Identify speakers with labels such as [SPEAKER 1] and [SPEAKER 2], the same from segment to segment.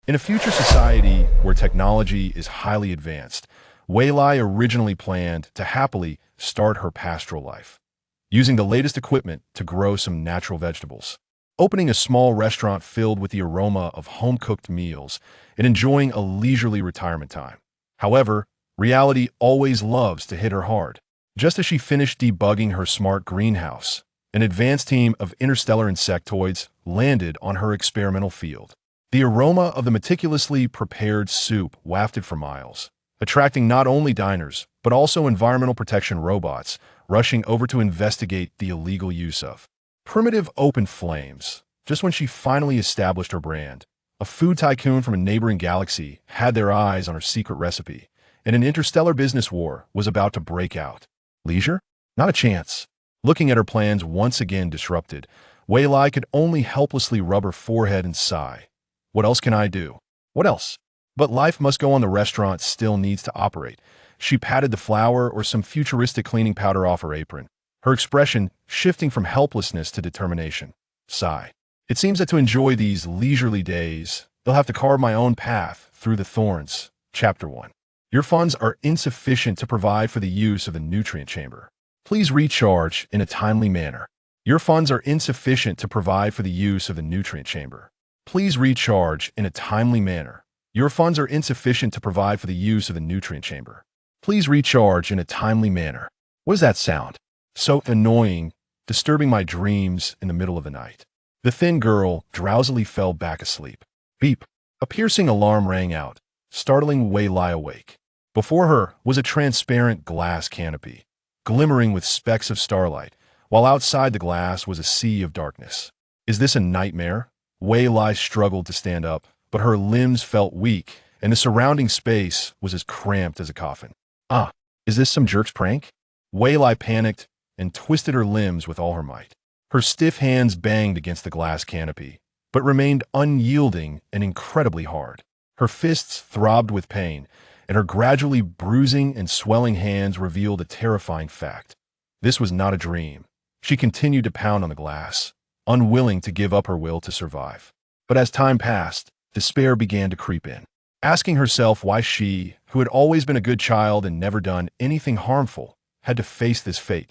[SPEAKER 1] In a future society where technology is highly advanced, Wei Lai originally planned to happily start her pastoral life, using the latest equipment to grow some natural vegetables, opening a small restaurant filled with the aroma of home-cooked meals, and enjoying a leisurely retirement time. However, reality always loves to hit her hard. Just as she finished debugging her smart greenhouse, an advanced team of interstellar insectoids landed on her experimental field. The aroma of the meticulously prepared soup wafted for miles, attracting not only diners, but also environmental protection robots rushing over to investigate the illegal use of primitive open flames. Just when she finally established her brand, a food tycoon from a neighboring galaxy had their eyes on her secret recipe, and an interstellar business war was about to break out. Leisure? Not a chance. Looking at her plans once again disrupted, Wei Lai could only helplessly rub her forehead and sigh. What else can I do? What else? But life must go on. The restaurant still needs to operate. She patted the flour or some futuristic cleaning powder off her apron, her expression shifting from helplessness to determination. Sigh. It seems that to enjoy these leisurely days, they'll have to carve my own path through the thorns. Chapter 1. Your funds are insufficient to provide for the use of the nutrient chamber. Please recharge in a timely manner. Your funds are insufficient to provide for the use of the nutrient chamber. Please recharge in a timely manner. Your funds are insufficient to provide for the use of the nutrient chamber. Please recharge in a timely manner. What does that sound? So annoying, disturbing my dreams in the middle of the night. The thin girl drowsily fell back asleep. Beep. A piercing alarm rang out, startling Wei Lai awake. Before her was a transparent glass canopy, glimmering with specks of starlight, while outside the glass was a sea of darkness. Is this a nightmare? Wei Lai struggled to stand up, but her limbs felt weak, and the surrounding space was as cramped as a coffin. Ah, is this some jerk's prank? Wei Lai panicked and twisted her limbs with all her might. Her stiff hands banged against the glass canopy, but remained unyielding and incredibly hard. Her fists throbbed with pain, and her gradually bruising and swelling hands revealed a terrifying fact. This was not a dream. She continued to pound on the glass, unwilling to give up her will to survive. But as time passed, despair began to creep in. Asking herself why she, who had always been a good child and never done anything harmful, had to face this fate.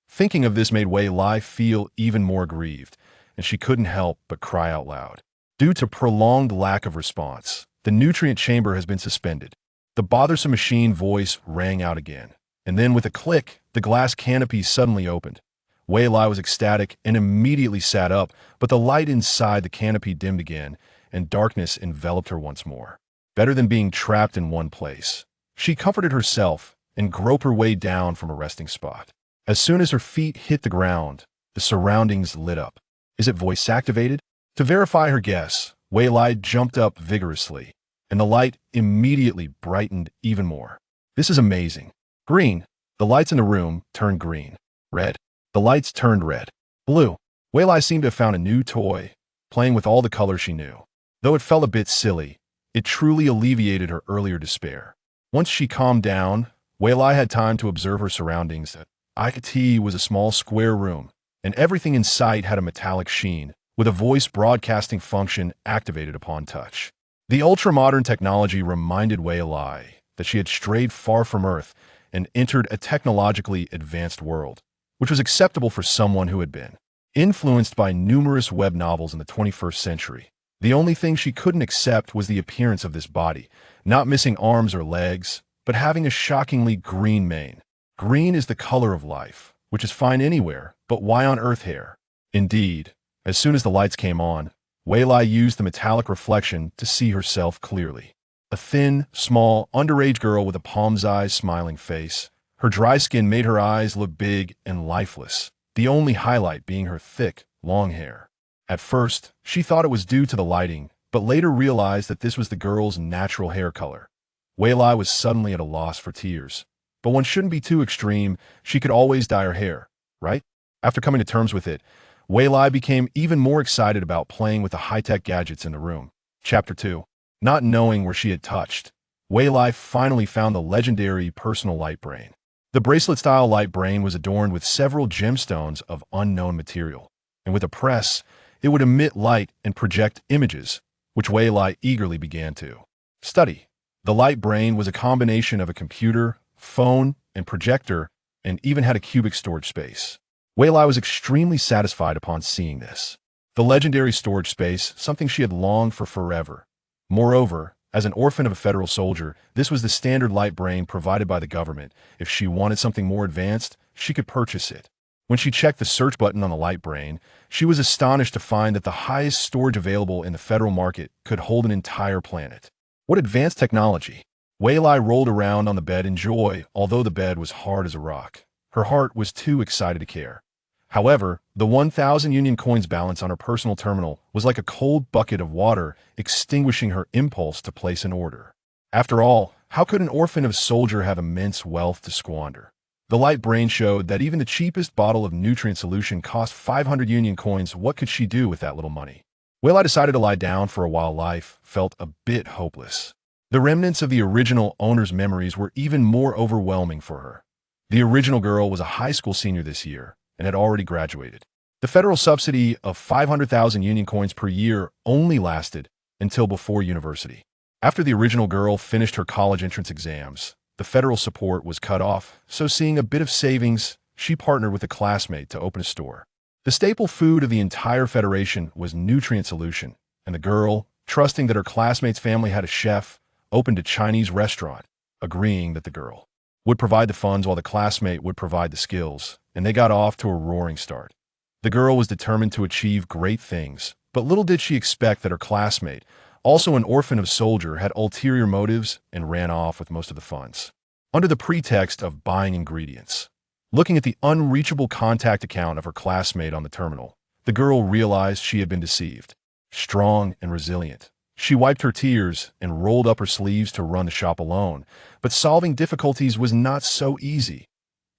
[SPEAKER 1] Thinking of this made Wei Lai feel even more grieved, and she couldn't help but cry out loud. Due to prolonged lack of response, the nutrient chamber has been suspended. The bothersome machine voice rang out again, and then with a click, the glass canopy suddenly opened. Wei Lai was ecstatic and immediately sat up, but the light inside the canopy dimmed again, and darkness enveloped her once more. Better than being trapped in one place. She comforted herself and groped her way down from a resting spot. As soon as her feet hit the ground, the surroundings lit up. Is it voice-activated? To verify her guess, Wei Lai jumped up vigorously, and the light immediately brightened even more. This is amazing. Green. The lights in the room turned green. Red. The lights turned red. Blue. Wei Lai seemed to have found a new toy, playing with all the colors she knew. Though it felt a bit silly, it truly alleviated her earlier despair. Once she calmed down, Wei Lai had time to observe her surroundings. IT was a small square room, and everything in sight had a metallic sheen, with a voice broadcasting function activated upon touch. The ultra-modern technology reminded Wei Lai that she had strayed far from Earth and entered a technologically advanced world, which was acceptable for someone who had been influenced by numerous web novels in the 21st century. The only thing she couldn't accept was the appearance of this body, not missing arms or legs, but having a shockingly green mane. Green is the color of life, which is fine anywhere, but why on Earth hair? Indeed, as soon as the lights came on, Wei Lai used the metallic reflection to see herself clearly. A thin, small, underage girl with a palm's-eyes smiling face. Her dry skin made her eyes look big and lifeless, the only highlight being her thick, long hair. At first, she thought it was due to the lighting, but later realized that this was the girl's natural hair color. Wei Lai was suddenly at a loss for tears. But one shouldn't be too extreme. She could always dye her hair, right? After coming to terms with it, Wei Lai became even more excited about playing with the high-tech gadgets in the room. Chapter 2. Not knowing where she had touched, Wei Lai finally found the legendary personal light brain. The bracelet-style light brain was adorned with several gemstones of unknown material, and with a press, it would emit light and project images, which Wei Lai eagerly began to study. The light brain was a combination of a computer, phone, and projector, and even had a cubic storage space. Wei Lai was extremely satisfied upon seeing this. The legendary storage space, something she had longed for forever. Moreover, as an orphan of a federal soldier, this was the standard light brain provided by the government. If she wanted something more advanced, she could purchase it. When she checked the search button on the light brain, she was astonished to find that the highest storage available in the federal market could hold an entire planet. What advanced technology! Wei Lai rolled around on the bed in joy, although the bed was hard as a rock. Her heart was too excited to care. However, the 1,000 Union coins balance on her personal terminal was like a cold bucket of water, extinguishing her impulse to place an order. After all, how could an orphan of a soldier have immense wealth to squander? The light brain showed that even the cheapest bottle of nutrient solution cost 500 Union coins. What could she do with that little money? Wei Lai decided to lie down for a while. Life felt a bit hopeless. The remnants of the original owner's memories were even more overwhelming for her. The original girl was a high school senior this year and had already graduated. The federal subsidy of 500,000 Union coins per year only lasted until before university. After the original girl finished her college entrance exams, the federal support was cut off, so seeing a bit of savings, she partnered with a classmate to open a store. The staple food of the entire federation was nutrient solution, and the girl, trusting that her classmate's family had a chef, opened a Chinese restaurant, agreeing that the girl would provide the funds while the classmate would provide the skills, and they got off to a roaring start. The girl was determined to achieve great things, but little did she expect that her classmate, also an orphan of a soldier, had ulterior motives and ran off with most of the funds. Under the pretext of buying ingredients. Looking at the unreachable contact account of her classmate on the terminal, the girl realized she had been deceived. Strong and resilient, she wiped her tears and rolled up her sleeves to run the shop alone, but solving difficulties was not so easy.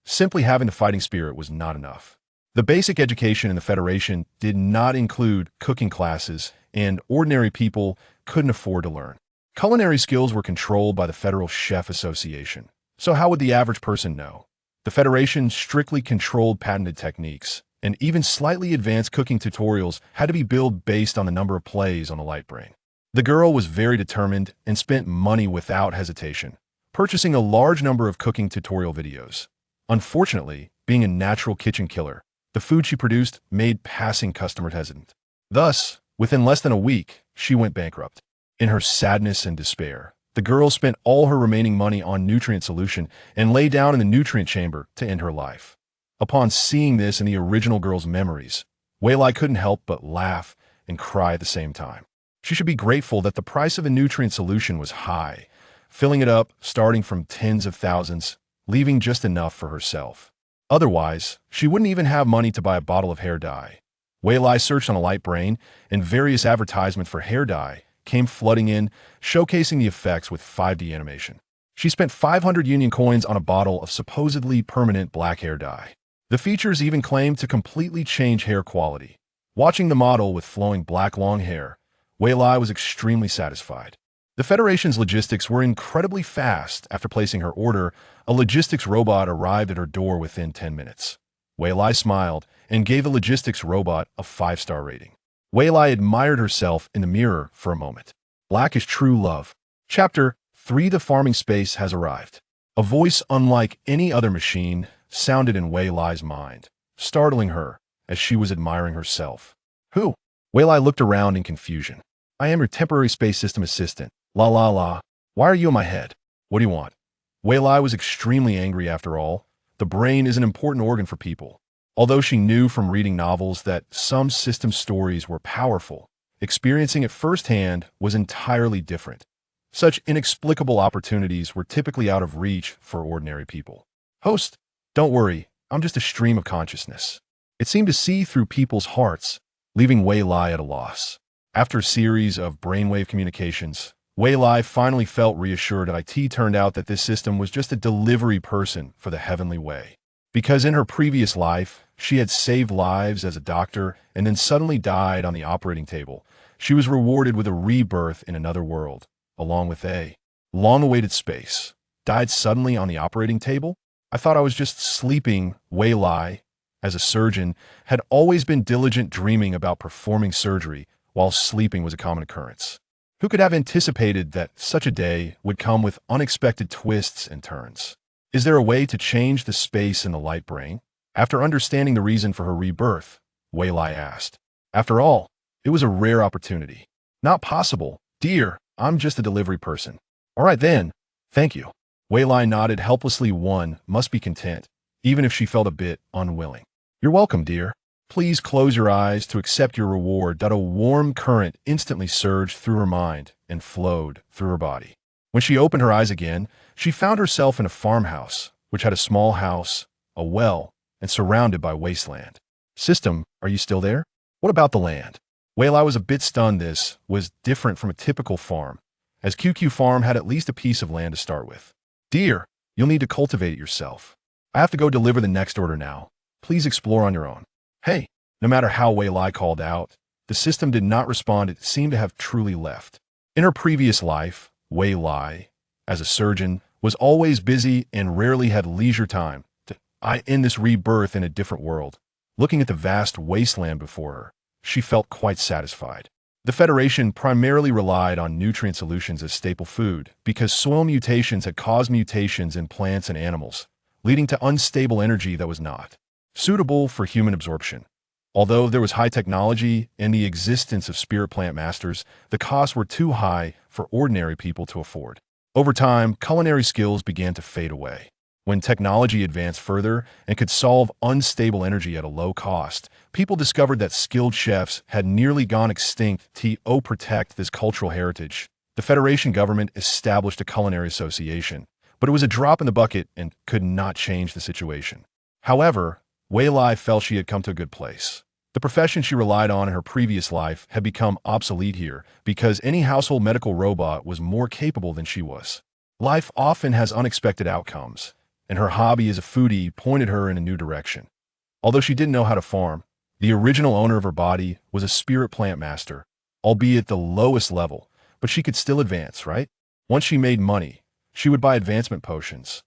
[SPEAKER 1] Simply having the fighting spirit was not enough. The basic education in the Federation did not include cooking classes, and ordinary people couldn't afford to learn. Culinary skills were controlled by the Federal Chef Association. So how would the average person know? The Federation strictly controlled patented techniques, and even slightly advanced cooking tutorials had to be built based on the number of plays on the light brain. The girl was very determined and spent money without hesitation, purchasing a large number of cooking tutorial videos. Unfortunately, being a natural kitchen killer, the food she produced made passing customers hesitant. Thus, within less than a week, she went bankrupt. In her sadness and despair, the girl spent all her remaining money on nutrient solution and lay down in the nutrient chamber to end her life. Upon seeing this in the original girl's memories, Wei Lai couldn't help but laugh and cry at the same time. She should be grateful that the price of a nutrient solution was high, filling it up starting from tens of thousands, leaving just enough for herself. Otherwise, she wouldn't even have money to buy a bottle of hair dye. Wei Lai searched on a light brain, and various advertisements for hair dye came flooding in, showcasing the effects with 5D animation. She spent 500 Union coins on a bottle of supposedly permanent black hair dye. The features even claimed to completely change hair quality. Watching the model with flowing black long hair, Wei Lai was extremely satisfied. The Federation's logistics were incredibly fast. After placing her order, a logistics robot arrived at her door within 10 minutes. Wei Lai smiled and gave the logistics robot a 5-star rating. Wei Lai admired herself in the mirror for a moment. Black is true love. Chapter 3: The farming space has arrived. A voice unlike any other machine sounded in Wei Lai's mind, startling her as she was admiring herself. Who? Wei Lai looked around in confusion. I am your temporary space system assistant. La la la. Why are you in my head? What do you want? Wei Lai was extremely angry. After all, the brain is an important organ for people. Although she knew from reading novels that some system stories were powerful, experiencing it firsthand was entirely different. Such inexplicable opportunities were typically out of reach for ordinary people. Host, don't worry, I'm just a stream of consciousness. It seemed to see through people's hearts, leaving Wei Lai at a loss. After a series of brainwave communications, Wei Lai finally felt reassured. It turned out that this system was just a delivery person for the heavenly way. Because in her previous life, she had saved lives as a doctor and then suddenly died on the operating table. She was rewarded with a rebirth in another world, along with a long-awaited space. Died suddenly on the operating table? I thought I was just sleeping. Wei Lai, as a surgeon, had always been diligent, dreaming about performing surgery while sleeping was a common occurrence. Who could have anticipated that such a day would come with unexpected twists and turns? Is there a way to change the space in the light brain? After understanding the reason for her rebirth, Wei Lai asked. After all, it was a rare opportunity. Not possible. Dear, I'm just a delivery person. All right then. Thank you. Wei Lai nodded helplessly. One must be content, even if she felt a bit unwilling. You're welcome, dear. Please close your eyes to accept your reward. A warm current instantly surged through her mind and flowed through her body. When she opened her eyes again, she found herself in a farmhouse, which had a small house, a well, and surrounded by wasteland. System, are you still there? What about the land? Wei Lai was a bit stunned. This was different from a typical farm, as QQ Farm had at least a piece of land to start with. Dear, you'll need to cultivate it yourself. I have to go deliver the next order now. Please explore on your own. Hey, no matter how Wei Lai called out, the system did not respond. It seemed to have truly left. In her previous life, Wei Lai, as a surgeon, was always busy and rarely had leisure time to end this rebirth in a different world. Looking at the vast wasteland before her, she felt quite satisfied. The Federation primarily relied on nutrient solutions as staple food because soil mutations had caused mutations in plants and animals, leading to unstable energy that was not suitable for human absorption. Although there was high technology and the existence of spirit plant masters, the costs were too high for ordinary people to afford. Over time, culinary skills began to fade away. When technology advanced further and could solve unstable energy at a low cost, people discovered that skilled chefs had nearly gone extinct. To protect this cultural heritage, the Federation government established a culinary association, but it was a drop in the bucket and could not change the situation. However, Wei Lai felt she had come to a good place. The profession she relied on in her previous life had become obsolete here because any household medical robot was more capable than she was. Life often has unexpected outcomes, and her hobby as a foodie pointed her in a new direction. Although she didn't know how to farm, the original owner of her body was a spirit plant master, albeit the lowest level, but she could still advance, right? Once she made money, she would buy advancement potions.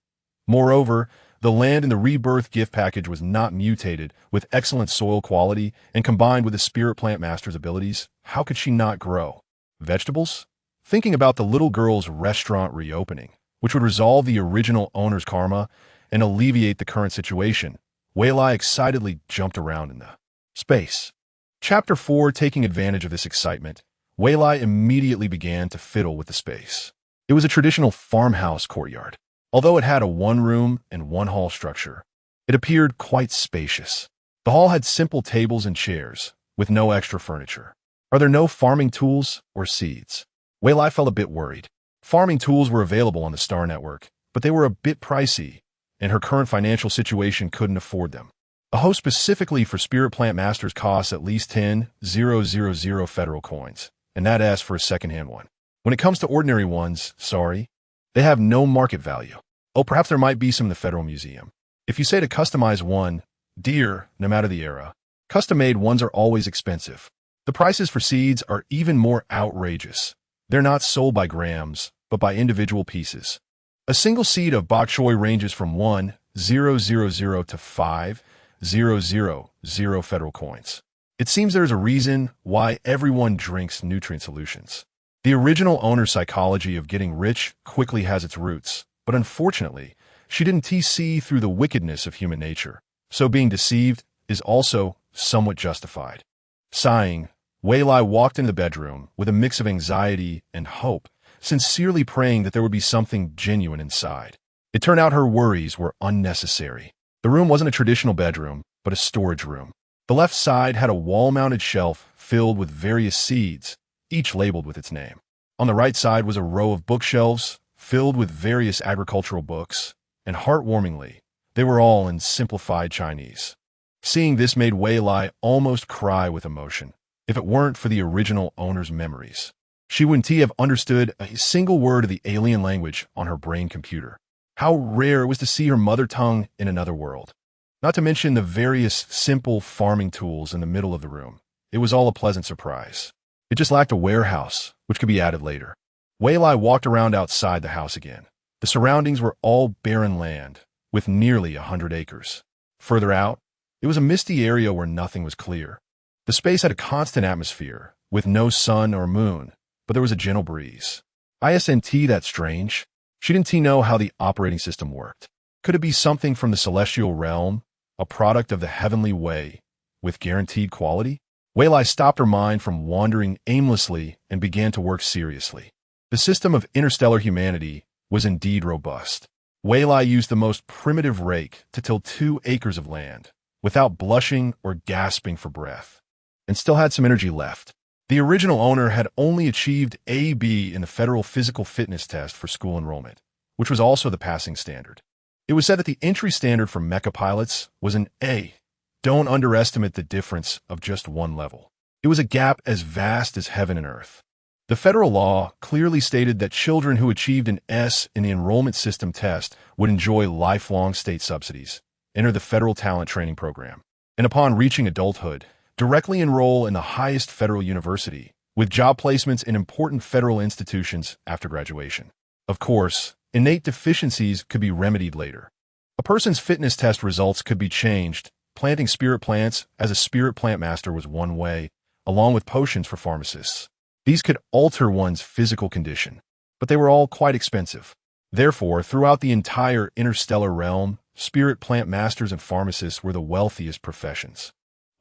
[SPEAKER 1] Moreover, the land in the rebirth gift package was not mutated, with excellent soil quality, and combined with the spirit plant master's abilities, how could she not grow? Vegetables? Thinking about the little girl's restaurant reopening, which would resolve the original owner's karma and alleviate the current situation, Wei Lai excitedly jumped around in the space. Chapter 4. Taking advantage of this excitement, Wei Lai immediately began to fiddle with the space. It was a traditional farmhouse courtyard. Although it had a one-room and one-hall structure, it appeared quite spacious. The hall had simple tables and chairs, with no extra furniture. Are there no farming tools or seeds? Wei Lai felt a bit worried. Farming tools were available on the Star Network, but they were a bit pricey, and her current financial situation couldn't afford them. A hoe specifically for Spirit Plant Masters costs at least 10,000 federal coins, and that asks for a second-hand one. When it comes to ordinary ones, sorry, they have no market value. Oh, perhaps there might be some in the Federal Museum. If you say to customize one, dear, no matter the era, custom-made ones are always expensive. The prices for seeds are even more outrageous. They're not sold by grams, but by individual pieces. A single seed of bok choy ranges from 1,000 to 5,000 federal coins. It seems there is a reason why everyone drinks nutrient solutions. The original owner's psychology of getting rich quickly has its roots, but unfortunately, she didn't see through the wickedness of human nature, so being deceived is also somewhat justified. Sighing, Wei Lai walked into the bedroom with a mix of anxiety and hope, sincerely praying that there would be something genuine inside. It turned out her worries were unnecessary. The room wasn't a traditional bedroom, but a storage room. The left side had a wall-mounted shelf filled with various seeds, each labeled with its name. On the right side was a row of bookshelves filled with various agricultural books, and heartwarmingly, they were all in simplified Chinese. Seeing this made Wei Lai almost cry with emotion. If it weren't for the original owner's memories, she wouldn't have understood a single word of the alien language on her brain computer. How rare it was to see her mother tongue in another world. Not to mention the various simple farming tools in the middle of the room. It was all a pleasant surprise. It just lacked a warehouse, which could be added later. Wei Lai walked around outside the house again. The surroundings were all barren land, with nearly 100 acres. Further out, it was a misty area where nothing was clear. The space had a constant atmosphere, with no sun or moon, but there was a gentle breeze. Isn't that strange? She didn't know how the operating system worked. Could it be something from the celestial realm, a product of the heavenly way, with guaranteed quality? Weilai stopped her mind from wandering aimlessly and began to work seriously. The system of interstellar humanity was indeed robust. Weilai used the most primitive rake to till 2 acres of land, without blushing or gasping for breath, and still had some energy left. The original owner had only achieved AB in the federal physical fitness test for school enrollment, which was also the passing standard. It was said that the entry standard for mecha pilots was an A. Don't underestimate the difference of just one level. It was a gap as vast as heaven and earth. The federal law clearly stated that children who achieved an S in the enrollment system test would enjoy lifelong state subsidies, enter the federal talent training program, and upon reaching adulthood, directly enroll in the highest federal university, with job placements in important federal institutions after graduation. Of course, innate deficiencies could be remedied later. A person's fitness test results could be changed. Planting spirit plants as a spirit plant master was one way, along with potions for pharmacists. These could alter one's physical condition, but they were all quite expensive. Therefore, throughout the entire interstellar realm, spirit plant masters and pharmacists were the wealthiest professions.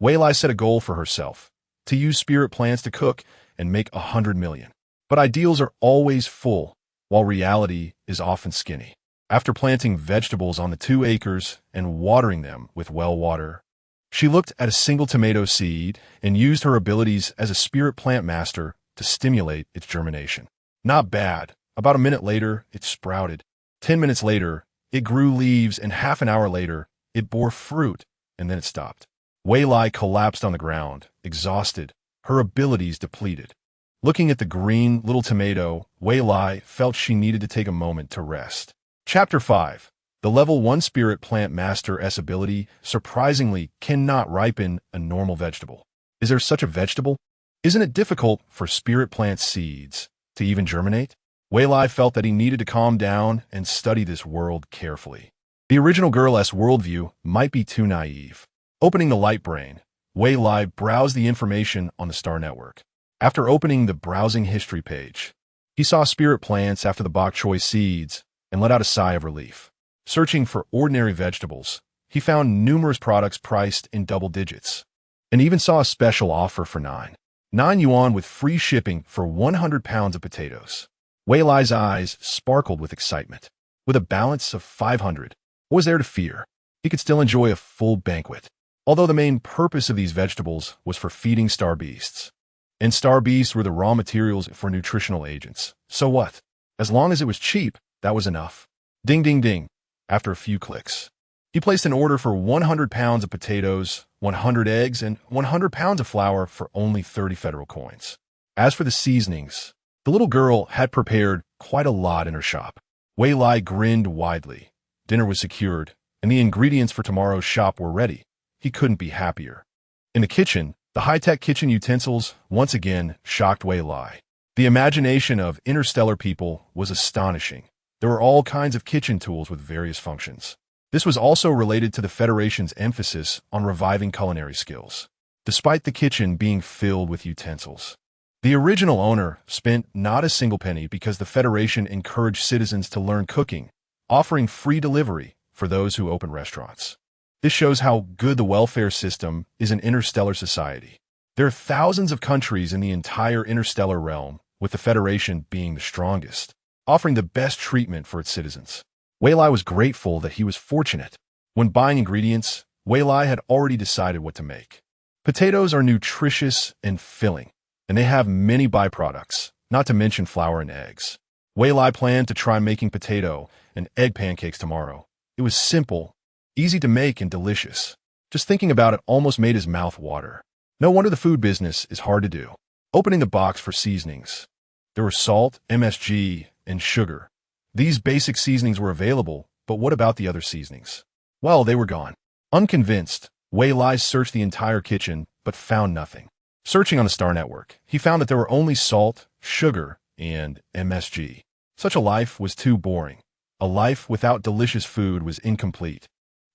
[SPEAKER 1] Weilai set a goal for herself, to use spirit plants to cook and make 100 million. But ideals are always full, while reality is often skinny. After planting vegetables on the 2 acres and watering them with well water, she looked at a single tomato seed and used her abilities as a spirit plant master to stimulate its germination. Not bad. About a minute later, it sprouted. 10 minutes later, it grew leaves, and half an hour later, it bore fruit, and then it stopped. Weilai collapsed on the ground, exhausted, her abilities depleted. Looking at the green little tomato, Weilai felt she needed to take a moment to rest. Chapter 5. The Level 1 Spirit Plant Master's ability surprisingly cannot ripen a normal vegetable. Is there such a vegetable? Isn't it difficult for spirit plant seeds to even germinate? Weilai felt that he needed to calm down and study this world carefully. The original girl's worldview might be too naive. Opening the light brain, Weilai browsed the information on the star network. After opening the browsing history page, he saw spirit plants after the bok choy seeds and let out a sigh of relief. Searching for ordinary vegetables, he found numerous products priced in double digits, and even saw a special offer for 9 yuan with free shipping for 100 pounds of potatoes. Weilai's eyes sparkled with excitement. With a balance of 500, what was there to fear? He could still enjoy a full banquet. Although the main purpose of these vegetables was for feeding star beasts. And star beasts were the raw materials for nutritional agents. So what? As long as it was cheap, that was enough. Ding ding ding. After a few clicks, he placed an order for 100 pounds of potatoes, 100 eggs, and 100 pounds of flour for only 30 federal coins. As for the seasonings, the little girl had prepared quite a lot in her shop. Weilai grinned widely. Dinner was secured, and the ingredients for tomorrow's shop were ready. He couldn't be happier. In the kitchen, the high-tech kitchen utensils once again shocked Weilai. The imagination of interstellar people was astonishing. There were all kinds of kitchen tools with various functions. This was also related to the Federation's emphasis on reviving culinary skills, despite the kitchen being filled with utensils. The original owner spent not a single penny because the Federation encouraged citizens to learn cooking, offering free delivery for those who open restaurants. This shows how good the welfare system is in interstellar society. There are thousands of countries in the entire interstellar realm, with the Federation being the strongest, offering the best treatment for its citizens. Weilai was grateful that he was fortunate. When buying ingredients, Weilai had already decided what to make. Potatoes are nutritious and filling, and they have many byproducts, not to mention flour and eggs. Weilai planned to try making potato and egg pancakes tomorrow. It was simple, easy to make, and delicious. Just thinking about it almost made his mouth water. No wonder the food business is hard to do. Opening the box for seasonings. There were salt, MSG, and sugar. These basic seasonings were available, but what about the other seasonings? Well, they were gone. Unconvinced, Weilai searched the entire kitchen, but found nothing. Searching on the Star Network, he found that there were only salt, sugar, and MSG. Such a life was too boring. A life without delicious food was incomplete.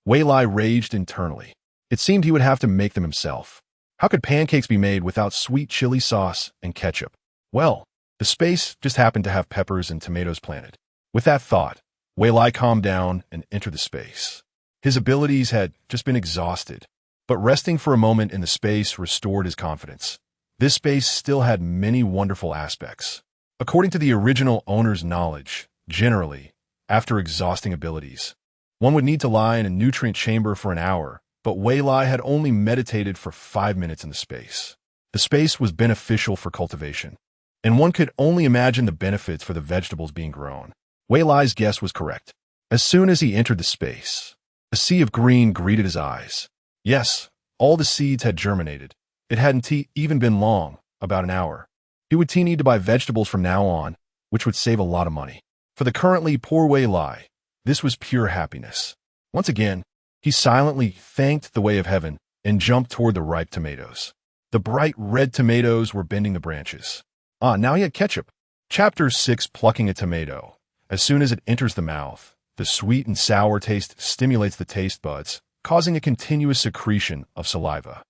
[SPEAKER 1] Weilai raged internally. It seemed he would have to make them himself. How could pancakes be made without sweet chili sauce and ketchup? Well, The space just happened to have peppers and tomatoes planted. With that thought, Wei Lai calmed down and entered the space. His abilities had just been exhausted, but resting for a moment in the space restored his confidence. This space still had many wonderful aspects. According to the original owner's knowledge, generally, after exhausting abilities, one would need to lie in a nutrient chamber for an hour, but Wei Lai had only meditated for 5 minutes in the space. The space was beneficial for cultivation, and one could only imagine the benefits for the vegetables being grown. Wei Lai's guess was correct. As soon as he entered the space, a sea of green greeted his eyes. Yes, all the seeds had germinated. It hadn't even been long, about an hour. He would need to buy vegetables from now on, which would save a lot of money. For the currently poor Wei Lai, this was pure happiness. Once again, he silently thanked the way of heaven and jumped toward the ripe tomatoes. The bright red tomatoes were bending the branches. Now he had ketchup. Chapter 6: Plucking a Tomato. As soon as it enters the mouth, the sweet and sour taste stimulates the taste buds, causing a continuous secretion of saliva.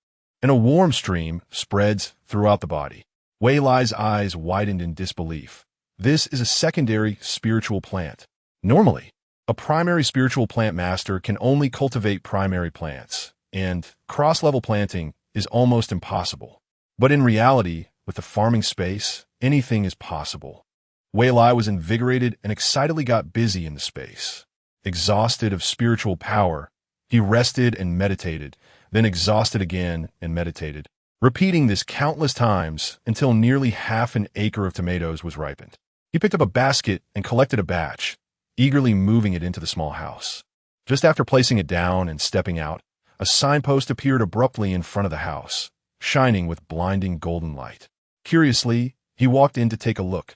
[SPEAKER 1] And a warm stream spreads throughout the body. Wei Lai's eyes widened in disbelief. This is a secondary spiritual plant. Normally, a primary spiritual plant master can only cultivate primary plants, and cross-level planting is almost impossible. But in reality, with the farming space, anything is possible. Wei Lai was invigorated and excitedly got busy in the space. Exhausted of spiritual power, he rested and meditated, then exhausted again and meditated, repeating this countless times until nearly half an acre of tomatoes was ripened. He picked up a basket and collected a batch, eagerly moving it into the small house. Just after placing it down and stepping out, a signpost appeared abruptly in front of the house, shining with blinding golden light. Curiously, he walked in to take a look,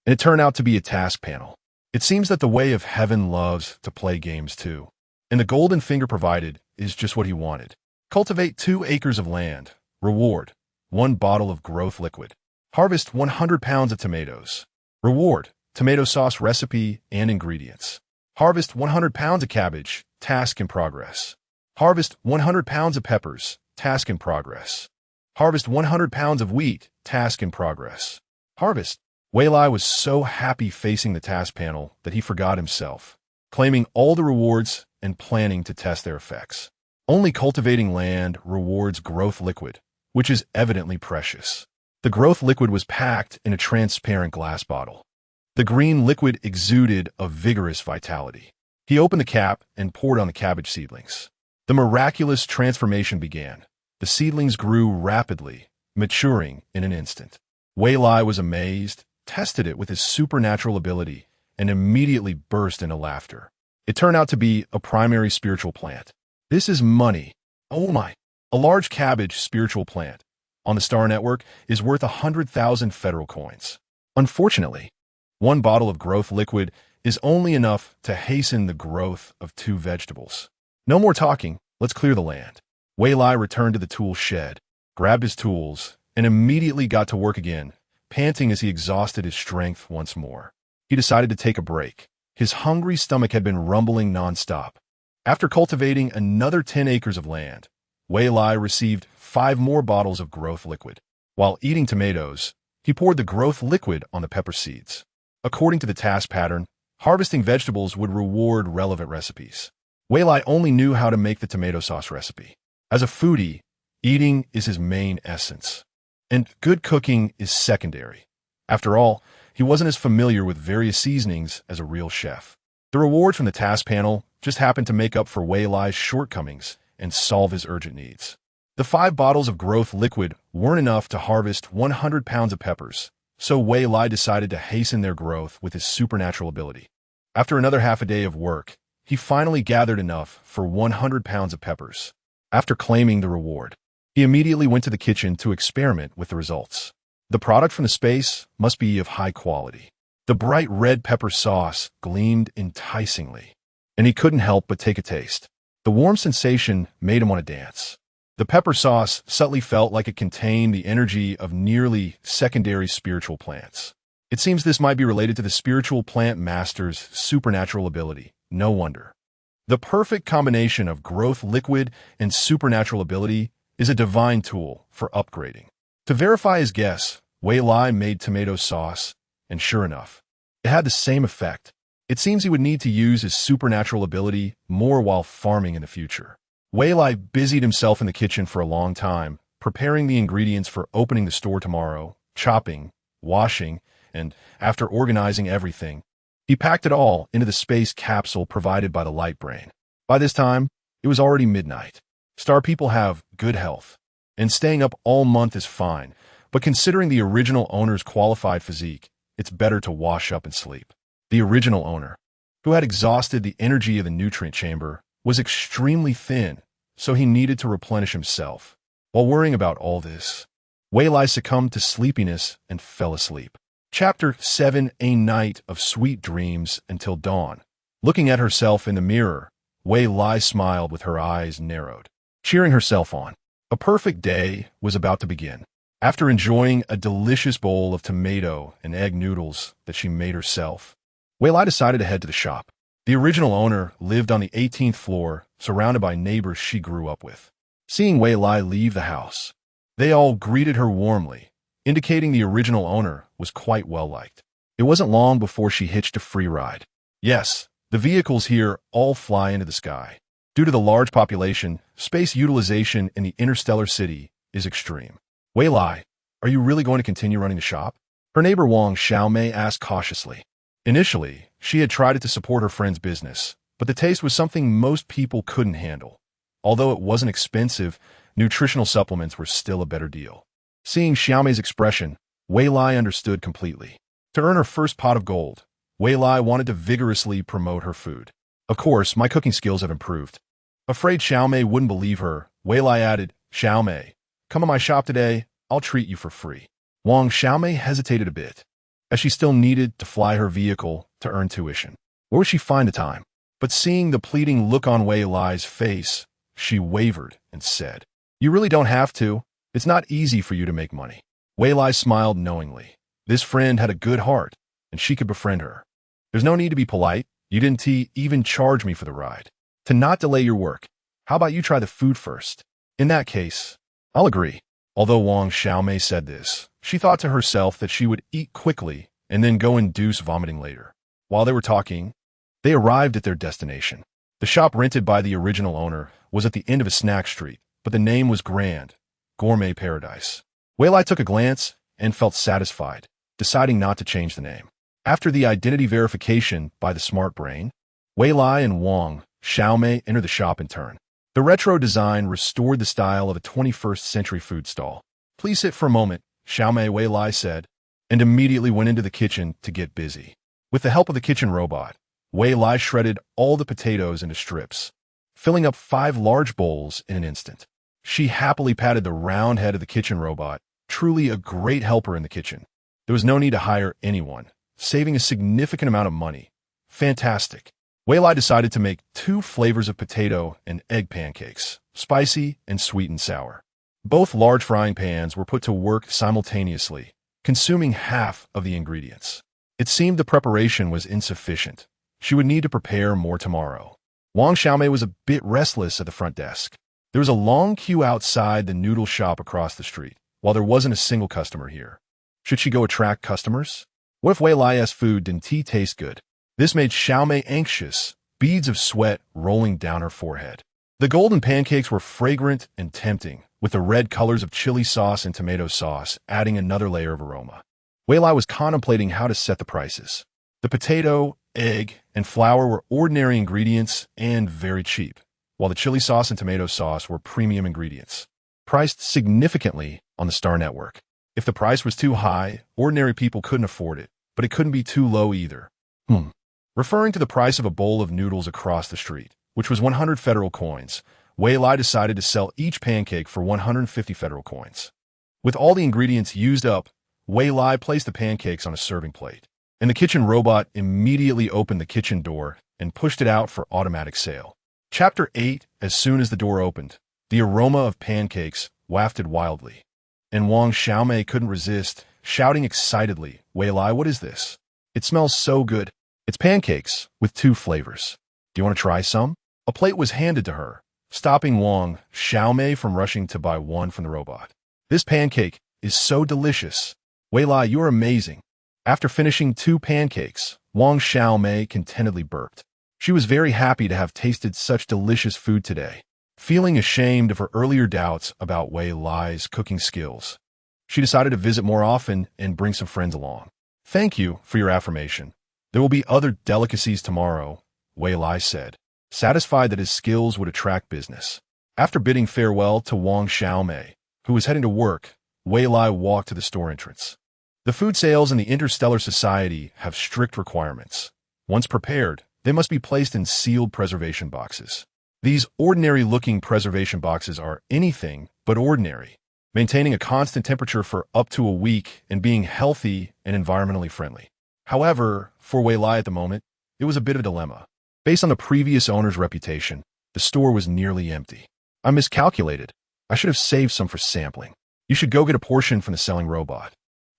[SPEAKER 1] and it turned out to be a task panel. It seems that the way of heaven loves to play games too, and the golden finger provided is just what he wanted. Cultivate 2 acres of land. Reward: 1 bottle of growth liquid. Harvest 100 pounds of tomatoes. Reward: tomato sauce recipe and ingredients. Harvest 100 pounds of cabbage. Task in progress. Harvest 100 pounds of peppers. Task in progress. Harvest 100 pounds of wheat. Task in progress. Harvest. Wei Lai was so happy facing the task panel that he forgot himself, claiming all the rewards and planning to test their effects. Only cultivating land rewards growth liquid, which is evidently precious. The growth liquid was packed in a transparent glass bottle. The green liquid exuded a vigorous vitality. He opened the cap and poured on the cabbage seedlings. The miraculous transformation began. The seedlings grew rapidly, maturing in an instant. Wei Lai was amazed, tested it with his supernatural ability, and immediately burst into laughter. It turned out to be a primary spiritual plant. This is money. Oh my! A large cabbage spiritual plant on the Star Network is worth 100,000 federal coins. Unfortunately, 1 bottle of growth liquid is only enough to hasten the growth of 2 vegetables. No more talking, let's clear the land. Wei Lai returned to the tool shed, grabbed his tools, and immediately got to work again, panting as he exhausted his strength once more. He decided to take a break. His hungry stomach had been rumbling nonstop. After cultivating another 10 acres of land, Wei Lai received 5 more bottles of growth liquid. While eating tomatoes, he poured the growth liquid on the pepper seeds. According to the task pattern, harvesting vegetables would reward relevant recipes. Wei Lai only knew how to make the tomato sauce recipe. As a foodie, eating is his main essence, and good cooking is secondary. After all, he wasn't as familiar with various seasonings as a real chef. The reward from the task panel just happened to make up for Wei Lai's shortcomings and solve his urgent needs. The 5 bottles of growth liquid weren't enough to harvest 100 pounds of peppers, so Wei Lai decided to hasten their growth with his supernatural ability. After another half a day of work, he finally gathered enough for 100 pounds of peppers. After claiming the reward, he immediately went to the kitchen to experiment with the results. The product from the space must be of high quality. The bright red pepper sauce gleamed enticingly, and he couldn't help but take a taste. The warm sensation made him want to dance. The pepper sauce subtly felt like it contained the energy of nearly secondary spiritual plants. It seems this might be related to the spiritual plant master's supernatural ability. No wonder. The perfect combination of growth liquid and supernatural ability is a divine tool for upgrading. To verify his guess, Wei Lai made tomato sauce, and sure enough, it had the same effect. It seems he would need to use his supernatural ability more while farming in the future. Wei Lai busied himself in the kitchen for a long time, preparing the ingredients for opening the store tomorrow, chopping, washing, and, after organizing everything, he packed it all into the space capsule provided by the light brain. By this time, it was already midnight. Star people have good health, and staying up all month is fine, but considering the original owner's qualified physique, it's better to wash up and sleep. The original owner, who had exhausted the energy of the nutrient chamber, was extremely thin, so he needed to replenish himself. While worrying about all this, Wei Lai succumbed to sleepiness and fell asleep. Chapter 7: A Night of Sweet Dreams Until Dawn. Looking at herself in the mirror, Wei Lai smiled with her eyes narrowed, cheering herself on. A perfect day was about to begin. After enjoying a delicious bowl of tomato and egg noodles that she made herself, Wei Lai decided to head to the shop. The original owner lived on the 18th floor, surrounded by neighbors she grew up with. Seeing Wei Lai leave the house, they all greeted her warmly, indicating the original owner was quite well-liked. It wasn't long before she hitched a free ride. Yes, the vehicles here all fly into the sky. Due to the large population, space utilization in the interstellar city is extreme. Wei Lai, are you really going to continue running the shop? Her neighbor Wang Xiaomei asked cautiously. Initially, she had tried to support her friend's business, but the taste was something most people couldn't handle. Although it wasn't expensive, nutritional supplements were still a better deal. Seeing Xiaomei's expression, Wei Lai understood completely. To earn her first pot of gold, Wei Lai wanted to vigorously promote her food. Of course, my cooking skills have improved. Afraid Xiaomei wouldn't believe her, Wei Lai added, Xiaomei, come to my shop today, I'll treat you for free. Wang Xiaomei hesitated a bit, as she still needed to fly her vehicle to earn tuition. Where would she find the time? But seeing the pleading look on Wei Lai's face, she wavered and said, You really don't have to. It's not easy for you to make money. Wei Lai smiled knowingly. This friend had a good heart, and she could befriend her. There's no need to be polite. You didn't even charge me for the ride. To not delay your work, how about you try the food first? In that case, I'll agree. Although Wang Xiaomei said this, she thought to herself that she would eat quickly and then go induce vomiting later. While they were talking, they arrived at their destination. The shop rented by the original owner was at the end of a snack street, but the name was Grand Gourmet Paradise. Wei Lai took a glance and felt satisfied, deciding not to change the name. After the identity verification by the smart brain, Wei Lai and Wang Xiaomei entered the shop in turn. The retro design restored the style of a 21st century food stall. Please sit for a moment, Xiaomei, Wei Lai said, and immediately went into the kitchen to get busy. With the help of the kitchen robot, Wei Lai shredded all the potatoes into strips, filling up 5 large bowls in an instant. She happily patted the round head of the kitchen robot, truly a great helper in the kitchen. There was no need to hire anyone, saving a significant amount of money. Fantastic. Wei Lai decided to make 2 flavors of potato and egg pancakes, spicy and sweet and sour. Both large frying pans were put to work simultaneously, consuming half of the ingredients. It seemed the preparation was insufficient. She would need to prepare more tomorrow. Wang Xiaomei was a bit restless at the front desk. There was a long queue outside the noodle shop across the street, while there wasn't a single customer here. Should she go attract customers? What if Wei Lai's food didn't taste good? This made Xiaomei anxious, beads of sweat rolling down her forehead. The golden pancakes were fragrant and tempting, with the red colors of chili sauce and tomato sauce adding another layer of aroma. Wei Lai was contemplating how to set the prices. The potato, egg, and flour were ordinary ingredients and very cheap, while the chili sauce and tomato sauce were premium ingredients, priced significantly on the Star Network. If the price was too high, ordinary people couldn't afford it, but it couldn't be too low either. Referring to the price of a bowl of noodles across the street, which was 100 federal coins, Wei Lai decided to sell each pancake for 150 federal coins. With all the ingredients used up, Wei Lai placed the pancakes on a serving plate, and the kitchen robot immediately opened the kitchen door and pushed it out for automatic sale. Chapter 8. As soon as the door opened, the aroma of pancakes wafted wildly, and Wang Xiaomei couldn't resist, shouting excitedly, Wei Lai, what is this? It smells so good. It's pancakes with 2 flavors. Do you want to try some? A plate was handed to her, stopping Wang Xiaomei from rushing to buy one from the robot. This pancake is so delicious. Wei Lai, you are amazing. After finishing 2 pancakes, Wang Xiaomei contentedly burped. She was very happy to have tasted such delicious food today. Feeling ashamed of her earlier doubts about Wei Lai's cooking skills, she decided to visit more often and bring some friends along. Thank you for your affirmation. There will be other delicacies tomorrow, Wei Lai said, satisfied that his skills would attract business. After bidding farewell to Wang Xiaomei, who was heading to work, Wei Lai walked to the store entrance. The food sales in the Interstellar Society have strict requirements. Once prepared, they must be placed in sealed preservation boxes. These ordinary-looking preservation boxes are anything but ordinary, maintaining a constant temperature for up to a week and being healthy and environmentally friendly. However, for Wei Lai at the moment, it was a bit of a dilemma. Based on the previous owner's reputation, the store was nearly empty. I miscalculated. I should have saved some for sampling. You should go get a portion from the selling robot.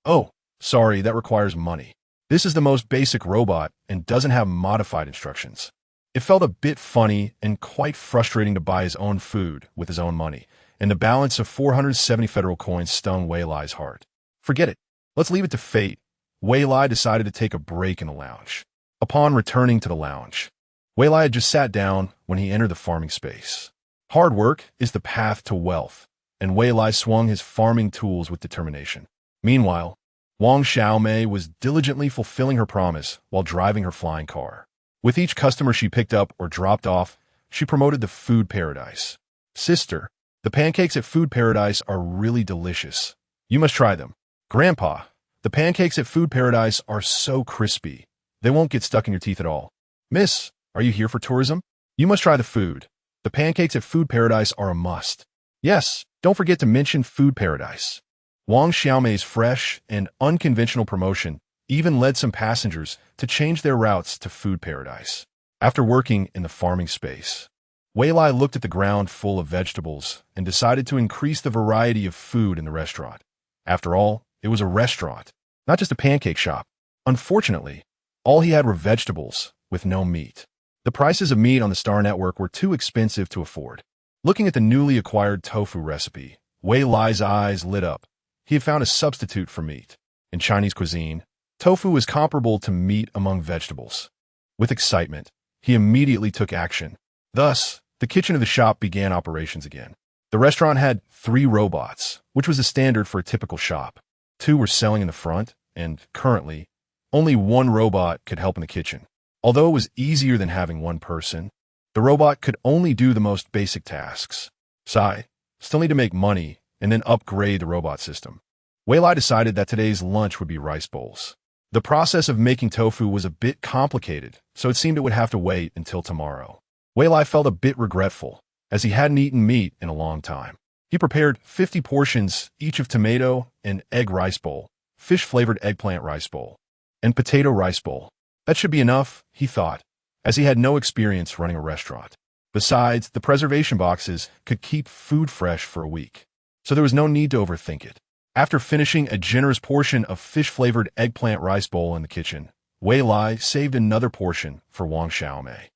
[SPEAKER 1] Oh, sorry, that requires money. This is the most basic robot and doesn't have modified instructions. It felt a bit funny and quite frustrating to buy his own food with his own money, and the balance of 470 federal coins stung Wei Lai's heart. Forget it. Let's leave it to fate. Wei Lai decided to take a break in the lounge. Upon returning to the lounge, Wei Lai had just sat down when he entered the farming space. Hard work is the path to wealth, and Wei Lai swung his farming tools with determination. Meanwhile, Wang Xiaomei was diligently fulfilling her promise while driving her flying car. With each customer she picked up or dropped off, she promoted the food paradise. Sister, the pancakes at Food Paradise are really delicious. You must try them. Grandpa, the pancakes at Food Paradise are so crispy. They won't get stuck in your teeth at all. Miss, are you here for tourism? You must try the food. The pancakes at Food Paradise are a must. Yes, don't forget to mention Food Paradise. Wang Xiaomei's fresh and unconventional promotion even led some passengers to change their routes to Food Paradise. After working in the farming space, Wei Lai looked at the ground full of vegetables and decided to increase the variety of food in the restaurant. After all, it was a restaurant, not just a pancake shop. Unfortunately, all he had were vegetables with no meat. The prices of meat on the Star Network were too expensive to afford. Looking at the newly acquired tofu recipe, Wei Lai's eyes lit up. He had found a substitute for meat. In Chinese cuisine, tofu is comparable to meat among vegetables. With excitement, he immediately took action. Thus, the kitchen of the shop began operations again. The restaurant had 3 robots, which was the standard for a typical shop. 2 were selling in the front, and currently, only 1 robot could help in the kitchen. Although it was easier than having 1 person, the robot could only do the most basic tasks. Sigh, still need to make money and then upgrade the robot system. Wei Lai decided that today's lunch would be rice bowls. The process of making tofu was a bit complicated, so it seemed it would have to wait until tomorrow. Wei Lai felt a bit regretful, as he hadn't eaten meat in a long time. He prepared 50 portions, each of tomato and egg rice bowl, fish-flavored eggplant rice bowl, and potato rice bowl. That should be enough, he thought, as he had no experience running a restaurant. Besides, the preservation boxes could keep food fresh for a week, so there was no need to overthink it. After finishing a generous portion of fish-flavored eggplant rice bowl in the kitchen, Wei Lai saved another portion for Wang Xiaomei.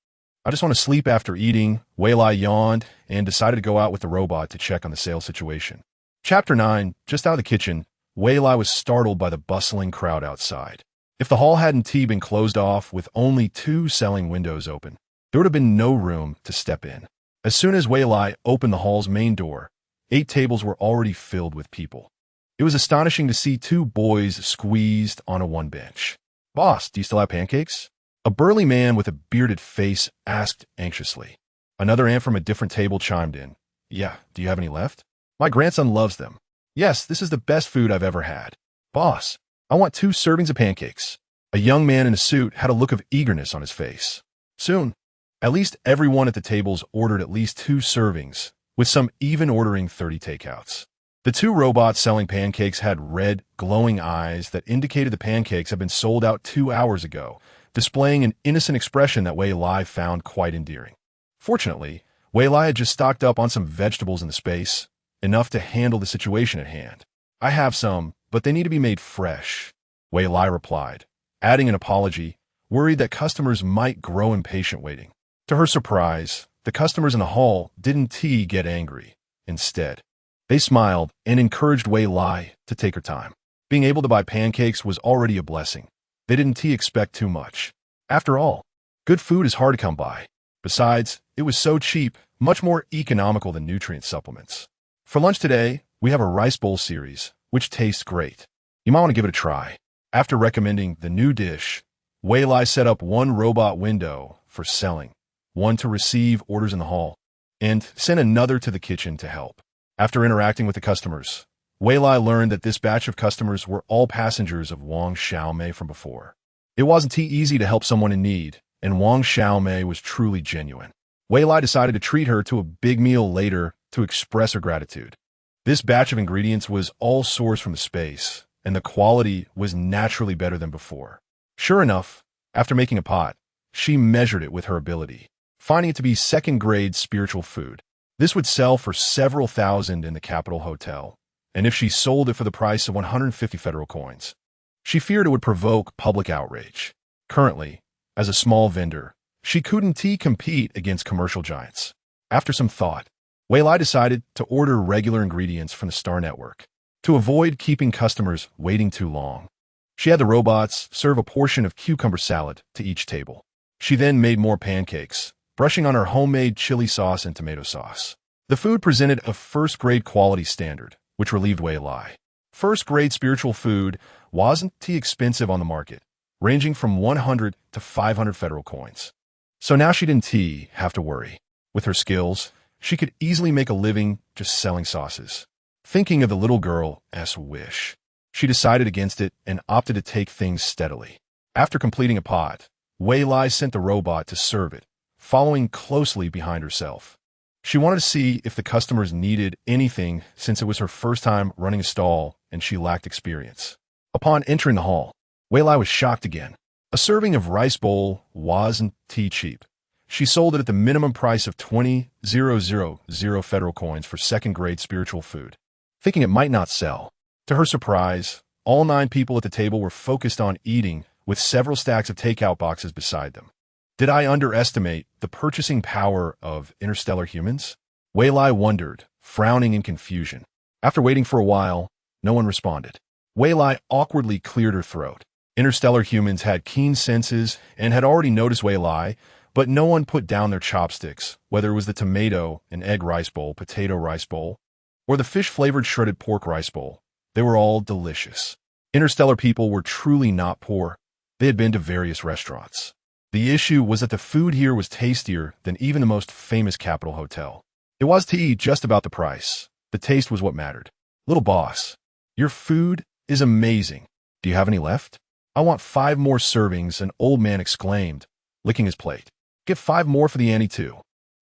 [SPEAKER 1] I just want to sleep after eating, Wei Lai yawned and decided to go out with the robot to check on the sales situation. Chapter 9, just out of the kitchen, Wei Lai was startled by the bustling crowd outside. If the hall hadn't been closed off with only 2 selling windows open, there would have been no room to step in. As soon as Wei Lai opened the hall's main door, 8 tables were already filled with people. It was astonishing to see 2 boys squeezed on a 1 bench. Boss, do you still have pancakes? A burly man with a bearded face asked anxiously. Another ant from a different table chimed in. Yeah, do you have any left? My grandson loves them. Yes, this is the best food I've ever had. Boss, I want 2 servings of pancakes. A young man in a suit had a look of eagerness on his face. Soon, at least everyone at the tables ordered at least 2 servings, with some even ordering 30 takeouts. The 2 robots selling pancakes had red, glowing eyes that indicated the pancakes had been sold out 2 hours ago, displaying an innocent expression that Wei Lai found quite endearing. Fortunately, Wei Lai had just stocked up on some vegetables in the space, enough to handle the situation at hand. I have some, but they need to be made fresh, Wei Lai replied, adding an apology, worried that customers might grow impatient waiting. To her surprise, the customers in the hall didn't get angry. Instead, they smiled and encouraged Wei Lai to take her time. Being able to buy pancakes was already a blessing. They didn't expect too much. After all, good food is hard to come by. Besides, it was so cheap, much more economical than nutrient supplements. For lunch today, we have a rice bowl series, which tastes great. You might want to give it a try. After recommending the new dish, Wei Lai set up one robot window for selling, one to receive orders in the hall, and sent another to the kitchen to help. After interacting with the customers, Wei Lai learned that this batch of customers were all passengers of Wang Xiaomei from before. It wasn't easy to help someone in need, and Wang Xiaomei was truly genuine. Wei Lai decided to treat her to a big meal later to express her gratitude. This batch of ingredients was all sourced from the space, and the quality was naturally better than before. Sure enough, after making a pot, she measured it with her ability, finding it to be second-grade spiritual food. This would sell for several thousand in the Capital Hotel, and if she sold it for the price of 150 federal coins, she feared it would provoke public outrage. Currently, as a small vendor, she couldn't compete against commercial giants. After some thought, Wei Lai decided to order regular ingredients from the Star Network to avoid keeping customers waiting too long. She had the robots serve a portion of cucumber salad to each table. She then made more pancakes, brushing on her homemade chili sauce and tomato sauce. The food presented a first-grade quality standard, which relieved Wei Lai. First-grade spiritual food wasn't expensive on the market, ranging from 100 to 500 federal coins. So now she didn't have to worry. With her skills, she could easily make a living just selling sauces. Thinking of the little girl's wish, she decided against it and opted to take things steadily. After completing a pot, Wei Lai sent the robot to serve it, following closely behind herself. She wanted to see if the customers needed anything since it was her first time running a stall and she lacked experience. Upon entering the hall, Wei Lai was shocked again. A serving of rice bowl wasn't cheap. She sold it at the minimum price of 20,000 federal coins for second-grade spiritual food, thinking it might not sell. To her surprise, all 9 people at the table were focused on eating, with several stacks of takeout boxes beside them. Did I underestimate the purchasing power of interstellar humans? Wei Lai wondered, frowning in confusion. After waiting for a while, no one responded. Wei Lai awkwardly cleared her throat. Interstellar humans had keen senses and had already noticed Wei Lai, but no one put down their chopsticks, whether it was the tomato and egg rice bowl, potato rice bowl, or the fish-flavored shredded pork rice bowl. They were all delicious. Interstellar people were truly not poor. They had been to various restaurants. The issue was that the food here was tastier than even the most famous Capital Hotel. It was just about the price. The taste was what mattered. Little boss, your food is amazing. Do you have any left? I want 5 more servings, an old man exclaimed, licking his plate. Get 5 more for the auntie too.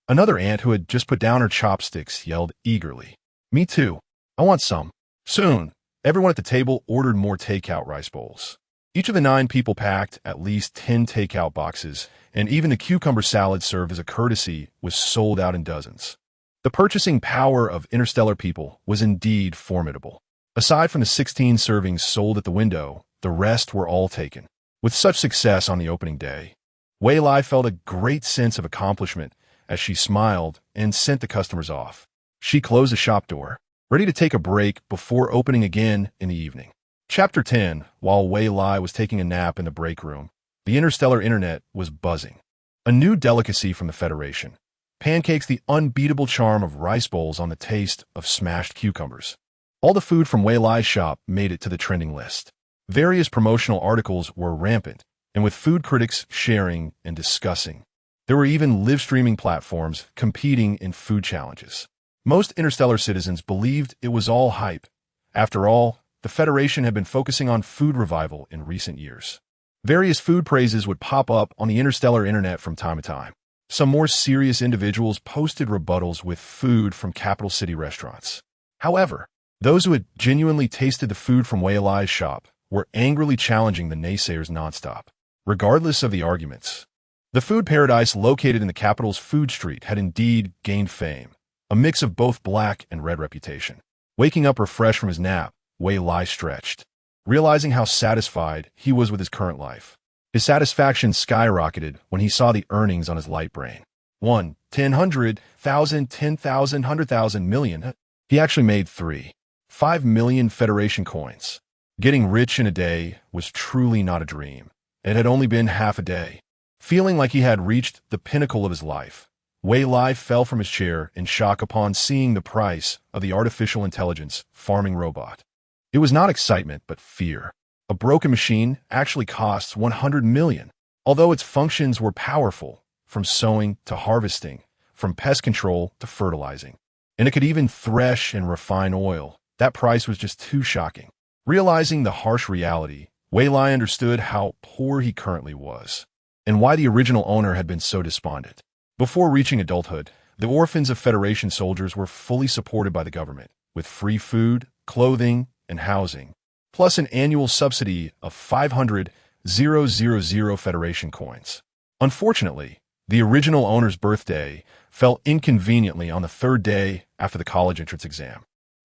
[SPEAKER 1] Another aunt who had just put down her chopsticks yelled eagerly. Me too. I want some. Soon, everyone at the table ordered more takeout rice bowls. Each of the 9 people packed at least 10 takeout boxes, and even the cucumber salad served as a courtesy was sold out in dozens. The purchasing power of interstellar people was indeed formidable. Aside from the 16 servings sold at the window, the rest were all taken. With such success on the opening day, Wei Lai felt a great sense of accomplishment as she smiled and sent the customers off. She closed the shop door, ready to take a break before opening again in the evening. Chapter 10. While Wei Lai was taking a nap in the break room, the interstellar internet was buzzing. A new delicacy from the Federation. Pancakes, the unbeatable charm of rice bowls on the taste of smashed cucumbers. All the food from Wei Lai's shop made it to the trending list. Various promotional articles were rampant, and with food critics sharing and discussing. There were even live-streaming platforms competing in food challenges. Most interstellar citizens believed it was all hype. After all, the Federation had been focusing on food revival in recent years. Various food praises would pop up on the interstellar internet from time to time. Some more serious individuals posted rebuttals with food from capital city restaurants. However, those who had genuinely tasted the food from Wei Lai's shop were angrily challenging the naysayers nonstop. Regardless of the arguments, the food paradise located in the capital's food street had indeed gained fame, a mix of both black and red reputation. Waking up refreshed from his nap, Wei Lai stretched, realizing how satisfied he was with his current life. His satisfaction skyrocketed when he saw the earnings on his light brain. 1, 10, 100,000, 10,000, 100,000, million. He actually made 5 million Federation coins. Getting rich in a day was truly not a dream. It had only been half a day. Feeling like he had reached the pinnacle of his life, Wei Lai fell from his chair in shock upon seeing the price of the artificial intelligence farming robot. It was not excitement, but fear. A broken machine actually costs 100 million. Although its functions were powerful, from sowing to harvesting, from pest control to fertilizing, and it could even thresh and refine oil, that price was just too shocking. Realizing the harsh reality, Wei Lai understood how poor he currently was, and why the original owner had been so despondent. Before reaching adulthood, the orphans of Federation soldiers were fully supported by the government, with free food, clothing, and housing, plus an annual subsidy of 500,000 Federation coins. Unfortunately, the original owner's birthday fell inconveniently on the third day after the college entrance exam.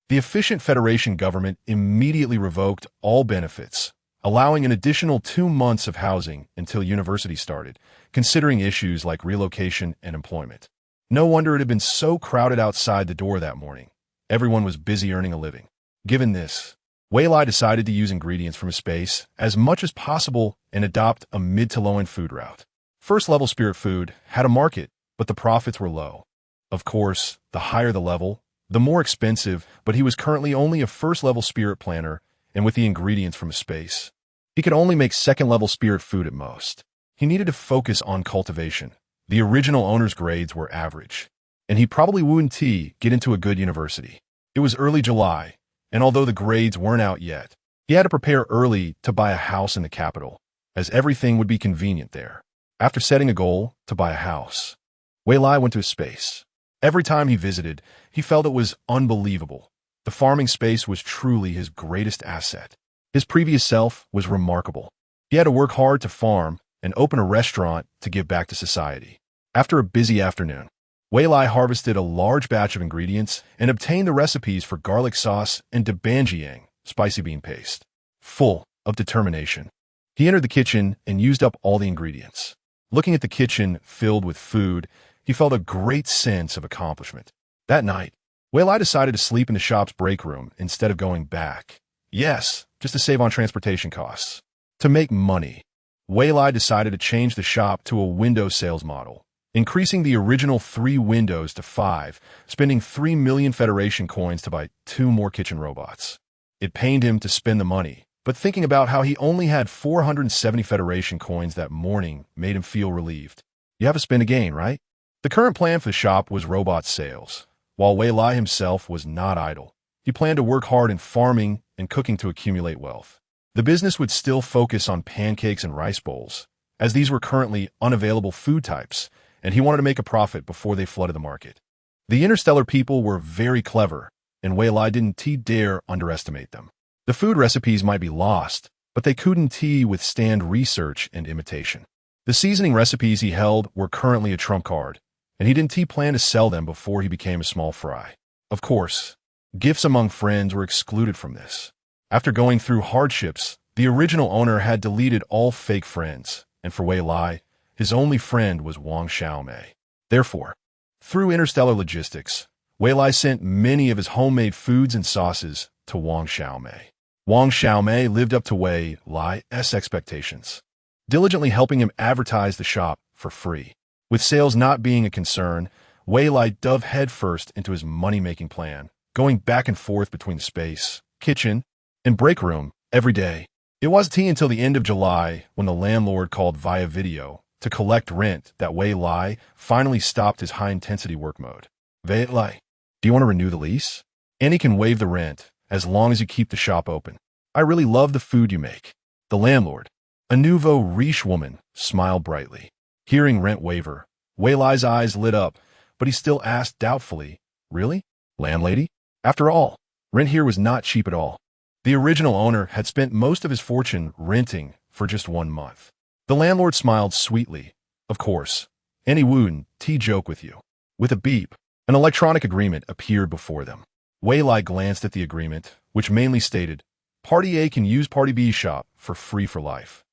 [SPEAKER 1] The efficient Federation government immediately revoked all benefits, allowing an additional 2 months of housing until university started, considering issues like relocation and employment. No wonder it had been so crowded outside the door that morning. Everyone was busy earning a living. Given this, Wei Lai decided to use ingredients from his space as much as possible and adopt a mid to low-end food route. First-level spirit food had a market, but the profits were low. Of course, the higher the level, the more expensive, but he was currently only a first-level spirit planner, and with the ingredients from his space, he could only make second-level spirit food at most. He needed to focus on cultivation. The original owner's grades were average, and he probably wouldn't get into a good university. It was early July, and although the grades weren't out yet, he had to prepare early to buy a house in the capital, as everything would be convenient there. After setting a goal to buy a house, Wei Lai went to his space. Every time he visited, he felt it was unbelievable. The farming space was truly his greatest asset. His previous self was remarkable. He had to work hard to farm and open a restaurant to give back to society. After a busy afternoon, Wei Lai harvested a large batch of ingredients and obtained the recipes for garlic sauce and debanjiang, spicy bean paste. Full of determination, he entered the kitchen and used up all the ingredients. Looking at the kitchen filled with food, he felt a great sense of accomplishment. That night, Wei Lai decided to sleep in the shop's break room instead of going back. Yes, just to save on transportation costs. To make money, Wei Lai decided to change the shop to a window sales model, increasing the original 3 windows to 5, spending 3 million Federation coins to buy 2 more kitchen robots. It pained him to spend the money, but thinking about how he only had 470 Federation coins that morning made him feel relieved. You have to spend a gain, right? The current plan for the shop was robot sales, while Wei Lai himself was not idle. He planned to work hard in farming and cooking to accumulate wealth. The business would still focus on pancakes and rice bowls, as these were currently unavailable food types, and he wanted to make a profit before they flooded the market. The interstellar people were very clever, and Wei Lai didn't dare underestimate them. The food recipes might be lost, but they couldn't withstand research and imitation. The seasoning recipes he held were currently a trump card, and he didn't plan to sell them before he became a small fry. Of course, gifts among friends were excluded from this. After going through hardships, the original owner had deleted all fake friends, and for Wei Lai, his only friend was Wang Xiaomei. Therefore, through interstellar logistics, Wei Lai sent many of his homemade foods and sauces to Wang Xiaomei. Wang Xiaomei lived up to Wei Lai's expectations, diligently helping him advertise the shop for free. With sales not being a concern, Wei Lai dove headfirst into his money-making plan, going back and forth between the space, kitchen, and break room every day. It wasn't until the end of July, when the landlord called via video to collect rent, that Wei Lai finally stopped his high-intensity work mode. Wei Lai, do you want to renew the lease? Annie can waive the rent, as long as you keep the shop open. I really love the food you make. The landlord, a nouveau riche woman, smiled brightly. Hearing rent waiver, Wei Lai's eyes lit up, but he still asked doubtfully, "Really, landlady?" After all, rent here was not cheap at all. The original owner had spent most of his fortune renting for just 1 month. The landlord smiled sweetly. Of course, Annie wouldn't joke with you. With a beep, an electronic agreement appeared before them. Wei Lai glanced at the agreement, which mainly stated, Party A can use Party B's shop for free for life,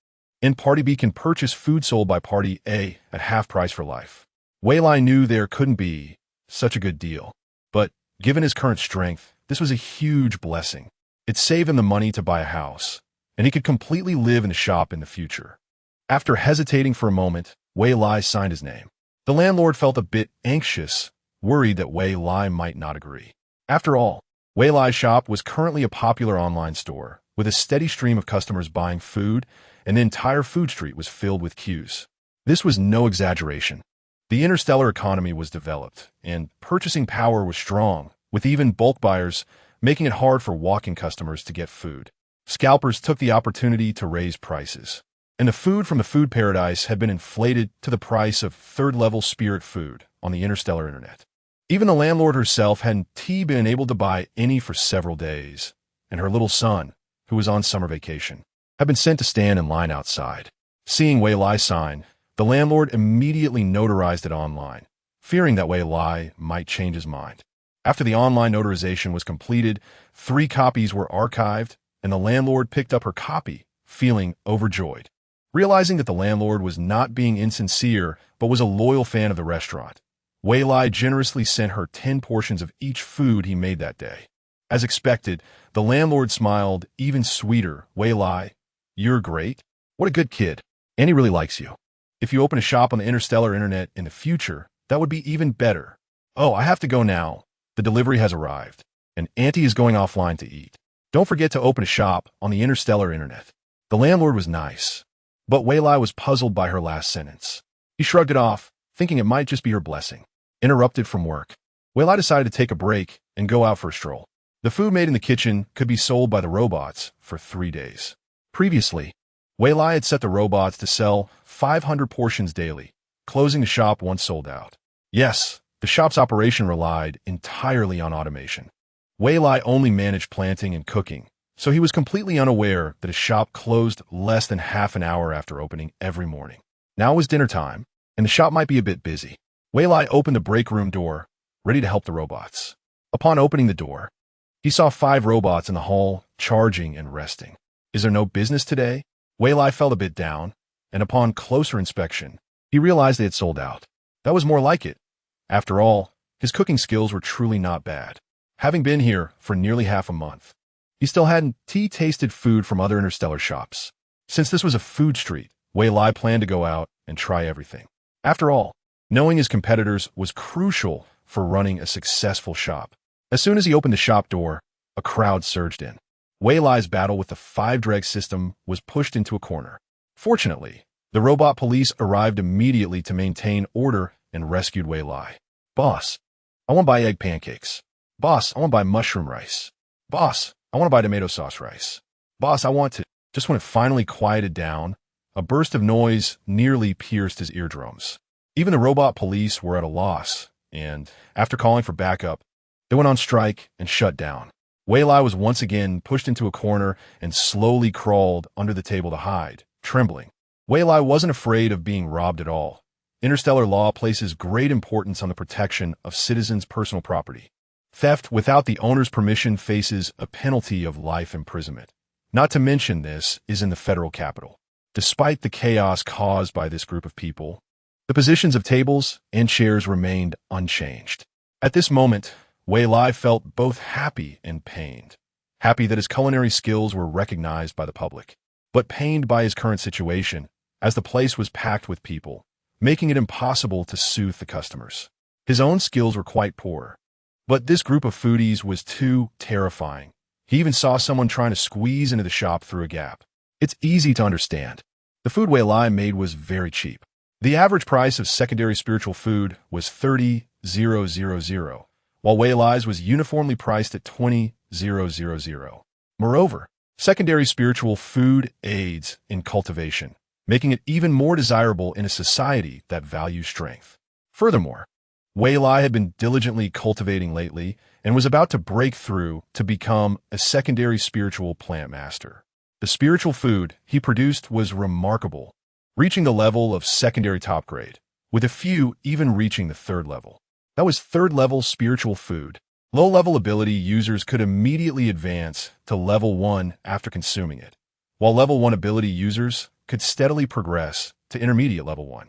[SPEAKER 1] and Party B can purchase food sold by Party A at half price for life. Wei Lai knew there couldn't be such a good deal, but given his current strength, this was a huge blessing. It saved him the money to buy a house, and he could completely live in the shop in the future. After hesitating for a moment, Wei Lai signed his name. The landlord felt a bit anxious, worried that Wei Lai might not agree. After all, Wei Lai's shop was currently a popular online store, with a steady stream of customers buying food, and the entire food street was filled with queues. This was no exaggeration. The interstellar economy was developed, and purchasing power was strong, with even bulk buyers making it hard for walk-in customers to get food. Scalpers took the opportunity to raise prices, and the food from the food paradise had been inflated to the price of third-level spirit food on the interstellar internet. Even the landlord herself hadn't been able to buy any for several days, and her little son, who was on summer vacation, had been sent to stand in line outside. Seeing Wei Lai's sign, the landlord immediately notarized it online, fearing that Wei Lai might change his mind. After the online notarization was completed, 3 copies were archived, and the landlord picked up her copy, feeling overjoyed. Realizing that the landlord was not being insincere but was a loyal fan of the restaurant, Wei Lai generously sent her 10 portions of each food he made that day. As expected, the landlord smiled even sweeter. Wei Lai, you're great. What a good kid. Annie really likes you. If you open a shop on the interstellar internet in the future, that would be even better. Oh, I have to go now. The delivery has arrived, and Auntie is going offline to eat. Don't forget to open a shop on the interstellar internet. The landlord was nice, but Wei Lai was puzzled by her last sentence. He shrugged it off, thinking it might just be her blessing. Interrupted from work, Wei Lai decided to take a break and go out for a stroll. The food made in the kitchen could be sold by the robots for 3 days. Previously, Wei Lai had set the robots to sell 500 portions daily, closing the shop once sold out. Yes, the shop's operation relied entirely on automation. Wei Lai only managed planting and cooking, so he was completely unaware that his shop closed less than half an hour after opening every morning. Now was dinner time, and the shop might be a bit busy. Wei Lai opened the break room door, ready to help the robots. Upon opening the door, he saw 5 robots in the hall, charging and resting. Is there no business today? Wei Lai felt a bit down, and upon closer inspection, he realized they had sold out. That was more like it. After all, his cooking skills were truly not bad. Having been here for nearly half a month, he still hadn't tasted food from other interstellar shops. Since this was a food street, Wei Lai planned to go out and try everything. After all, knowing his competitors was crucial for running a successful shop. As soon as he opened the shop door, a crowd surged in. Wei Lai's battle with the 5-dreg system was pushed into a corner. Fortunately, the robot police arrived immediately to maintain order and rescued Wei Lai. Boss, I want to buy egg pancakes. Boss, I want to buy mushroom rice. Boss, I want to buy tomato sauce rice. Boss, I want to... Just when it finally quieted down, a burst of noise nearly pierced his eardrums. Even the robot police were at a loss, and after calling for backup, they went on strike and shut down. Wei Lai was once again pushed into a corner and slowly crawled under the table to hide, trembling. Wei Lai wasn't afraid of being robbed at all. Interstellar law places great importance on the protection of citizens' personal property. Theft without the owner's permission faces a penalty of life imprisonment. Not to mention this is in the federal capital. Despite the chaos caused by this group of people, the positions of tables and chairs remained unchanged. At this moment, Wei Lai felt both happy and pained. Happy that his culinary skills were recognized by the public, but pained by his current situation, as the place was packed with people, making it impossible to soothe the customers. His own skills were quite poor, but this group of foodies was too terrifying. He even saw someone trying to squeeze into the shop through a gap. It's easy to understand. The food Wei Lai made was very cheap. The average price of secondary spiritual food was 30,000, while Wei Lai's was uniformly priced at 20,000. Moreover, secondary spiritual food aids in cultivation, making it even more desirable in a society that values strength. Furthermore, Wei Lai had been diligently cultivating lately and was about to break through to become a secondary spiritual plant master. The spiritual food he produced was remarkable, reaching the level of secondary top grade, with a few even reaching the 3rd level. That was 3rd-level spiritual food. Low-level ability users could immediately advance to level 1 after consuming it, while level 1 ability users could steadily progress to intermediate level 1.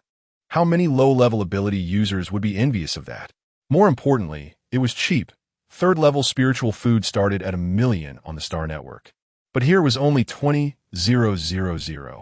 [SPEAKER 1] How many low-level ability users would be envious of that? More importantly, it was cheap, Third-level spiritual food started at 1 million on the Star Network. But here was only 20,000.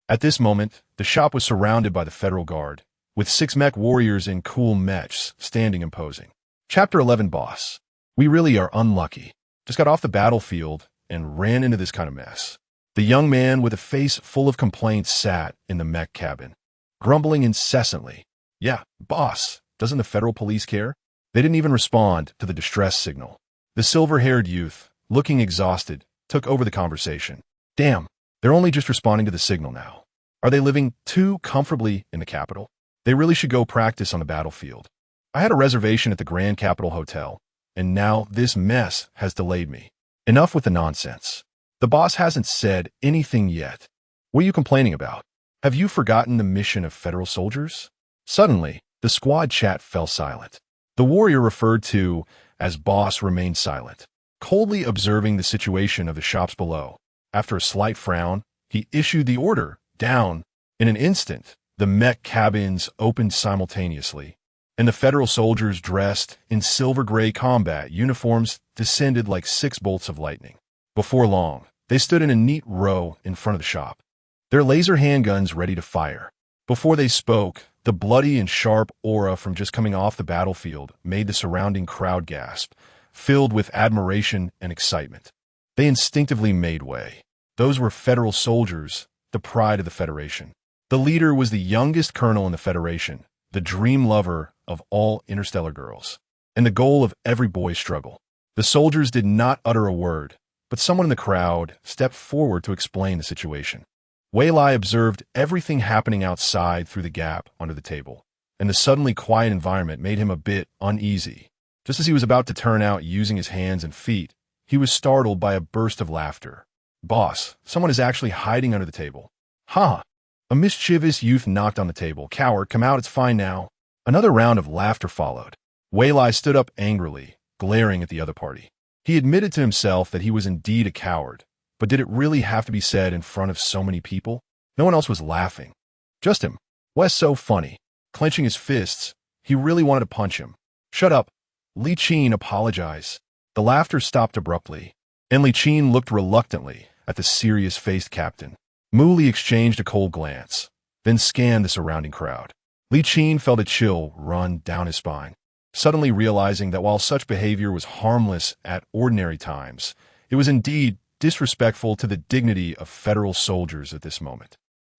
[SPEAKER 1] At this moment, the shop was surrounded by the Federal Guard, with 6 mech warriors in cool mechs standing and posing. Chapter 11 Boss. We really are unlucky. Just got off the battlefield and ran into this kind of mess. The young man with a face full of complaints sat in the mech cabin, grumbling incessantly. Yeah, boss, doesn't the federal police care? They didn't even respond to the distress signal. The silver-haired youth, looking exhausted, took over the conversation. Damn, they're only just responding to the signal now. Are they living too comfortably in the capital? They really should go practice on the battlefield. I had a reservation at the Grand Capitol Hotel, and now this mess has delayed me. Enough with the nonsense. The boss hasn't said anything yet. What are you complaining about? Have you forgotten the mission of federal soldiers? Suddenly, the squad chat fell silent. The warrior referred to as boss remained silent, coldly observing the situation of the shops below. After a slight frown, he issued the order, down. In an instant, the mech cabins opened simultaneously, and the federal soldiers dressed in silver-gray combat uniforms descended like 6 bolts of lightning. Before long, they stood in a neat row in front of the shop, their laser handguns ready to fire. Before they spoke, the bloody and sharp aura from just coming off the battlefield made the surrounding crowd gasp, filled with admiration and excitement. They instinctively made way. Those were federal soldiers, the pride of the Federation. The leader was the youngest colonel in the Federation, the dream lover of all interstellar girls, and the goal of every boy's struggle. The soldiers did not utter a word, but someone in the crowd stepped forward to explain the situation. Wei Lai observed everything happening outside through the gap under the table, and the suddenly quiet environment made him a bit uneasy. Just as he was about to turn out using his hands and feet, he was startled by a burst of laughter. Boss, someone is actually hiding under the table. Ha! A mischievous youth knocked on the table. Coward, come out, it's fine now. Another round of laughter followed. Wei Lai stood up angrily, glaring at the other party. He admitted to himself that he was indeed a coward, but did it really have to be said in front of so many people? No one else was laughing. Just him. Wes so funny. Clenching his fists, he really wanted to punch him. Shut up. Li Qin apologized. The laughter stopped abruptly, and Li Qin looked reluctantly at the serious-faced captain. Mu Li exchanged a cold glance, then scanned the surrounding crowd. Li Qin felt a chill run down his spine, suddenly realizing that while such behavior was harmless at ordinary times, it was indeed disrespectful to the dignity of federal soldiers at this moment.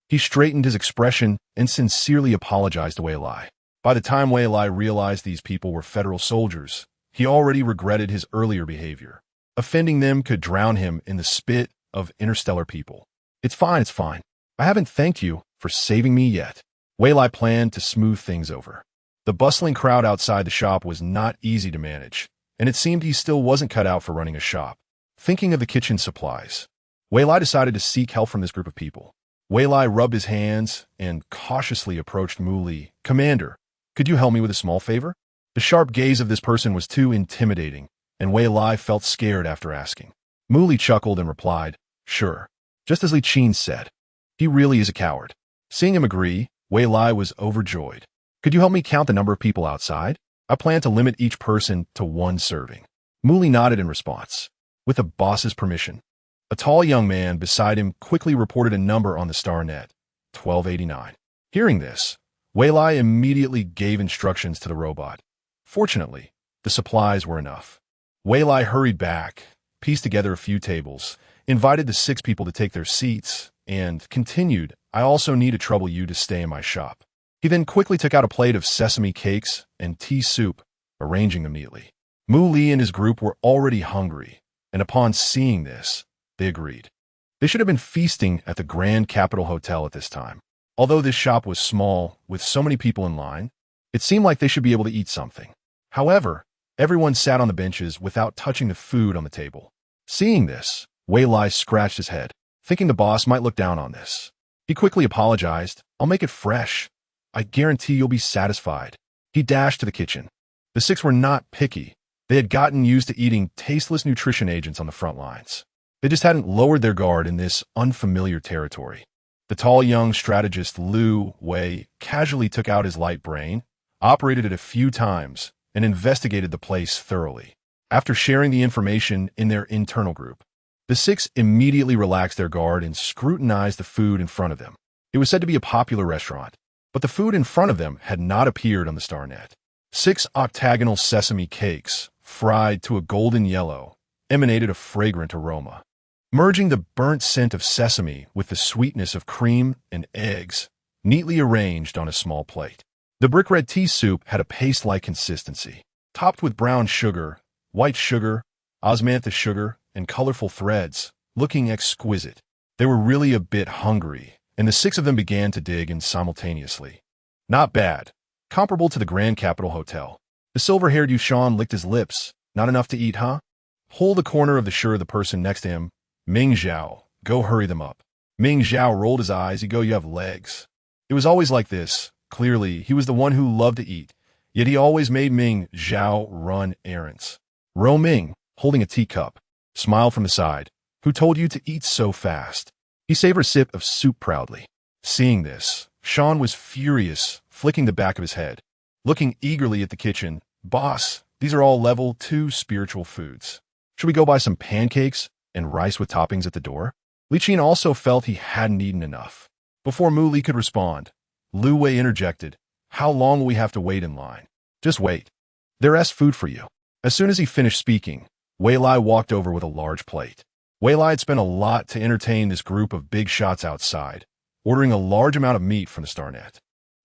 [SPEAKER 1] He straightened his expression and sincerely apologized to Wei Lai. By the time Wei Lai realized these people were federal soldiers, he already regretted his earlier behavior. Offending them could drown him in the spit of interstellar people. It's fine. I haven't thanked you for saving me yet. Wei Lai planned to smooth things over. The bustling crowd outside the shop was not easy to manage, and it seemed he still wasn't cut out for running a shop. Thinking of the kitchen supplies, Wei Lai decided to seek help from this group of people. Wei Lai rubbed his hands and cautiously approached Mu Li. Commander, could you help me with a small favor? The sharp gaze of this person was too intimidating, and Wei Lai felt scared after asking. Mu Li chuckled and replied, Sure. Just as Li Qin said. He really is a coward. Seeing him agree, Wei Lai was overjoyed. Could you help me count the number of people outside? I plan to limit each person to 1 serving. Mu Li nodded in response. With the boss's permission. A tall young man beside him quickly reported a number on the star net, 1289. Hearing this, Wei Lai immediately gave instructions to the robot. Fortunately, the supplies were enough. Wei Lai hurried back, pieced together a few tables, invited the 6 people to take their seats, and continued, I also need to trouble you to stay in my shop. He then quickly took out a plate of sesame cakes and tea soup, arranging them neatly. Mu Li and his group were already hungry, and upon seeing this, they agreed. They should have been feasting at the Grand Capitol Hotel at this time. Although this shop was small, with so many people in line, it seemed like they should be able to eat something. However, everyone sat on the benches without touching the food on the table. Seeing this, Wei Lai scratched his head, thinking the boss might look down on this. He quickly apologized. I'll make it fresh. I guarantee you'll be satisfied. He dashed to the kitchen. The 6 were not picky. They had gotten used to eating tasteless nutrition agents on the front lines. They just hadn't lowered their guard in this unfamiliar territory. The tall young strategist Lu Wei casually took out his light brain, operated it a few times, and investigated the place thoroughly. After sharing the information in their internal group, the six immediately relaxed their guard and scrutinized the food in front of them. It was said to be a popular restaurant, but the food in front of them had not appeared on the StarNet. 6 octagonal sesame cakes, fried to a golden yellow, emanated a fragrant aroma. Merging the burnt scent of sesame with the sweetness of cream and eggs, neatly arranged on a small plate. The brick red tea soup had a paste-like consistency, topped with brown sugar, white sugar, osmanthus sugar, and colorful threads, looking exquisite. They were really a bit hungry, and the 6 of them began to dig in simultaneously. Not bad. Comparable to the Grand Capitol Hotel. The silver-haired Yushan licked his lips. Not enough to eat, huh? Pull the corner of the shirt of the person next to him. Ming Zhao, go hurry them up. Ming Zhao rolled his eyes. You have legs. It was always like this. Clearly, he was the one who loved to eat, yet he always made Ming Zhao run errands. Ro Ming, holding a teacup, smiled from the side. Who told you to eat so fast? He savored a sip of soup proudly. Seeing this, Sean was furious, flicking the back of his head. Looking eagerly at the kitchen, Boss, these are all level 2 spiritual foods. Should we go buy some pancakes and rice with toppings at the door? Li Qin also felt he hadn't eaten enough. Before Mu Li could respond, Lu Wei interjected, How long will we have to wait in line? Just wait. There's food for you. As soon as he finished speaking, Wei Lai walked over with a large plate. Wei Lai had spent a lot to entertain this group of big shots outside, ordering a large amount of meat from the StarNet.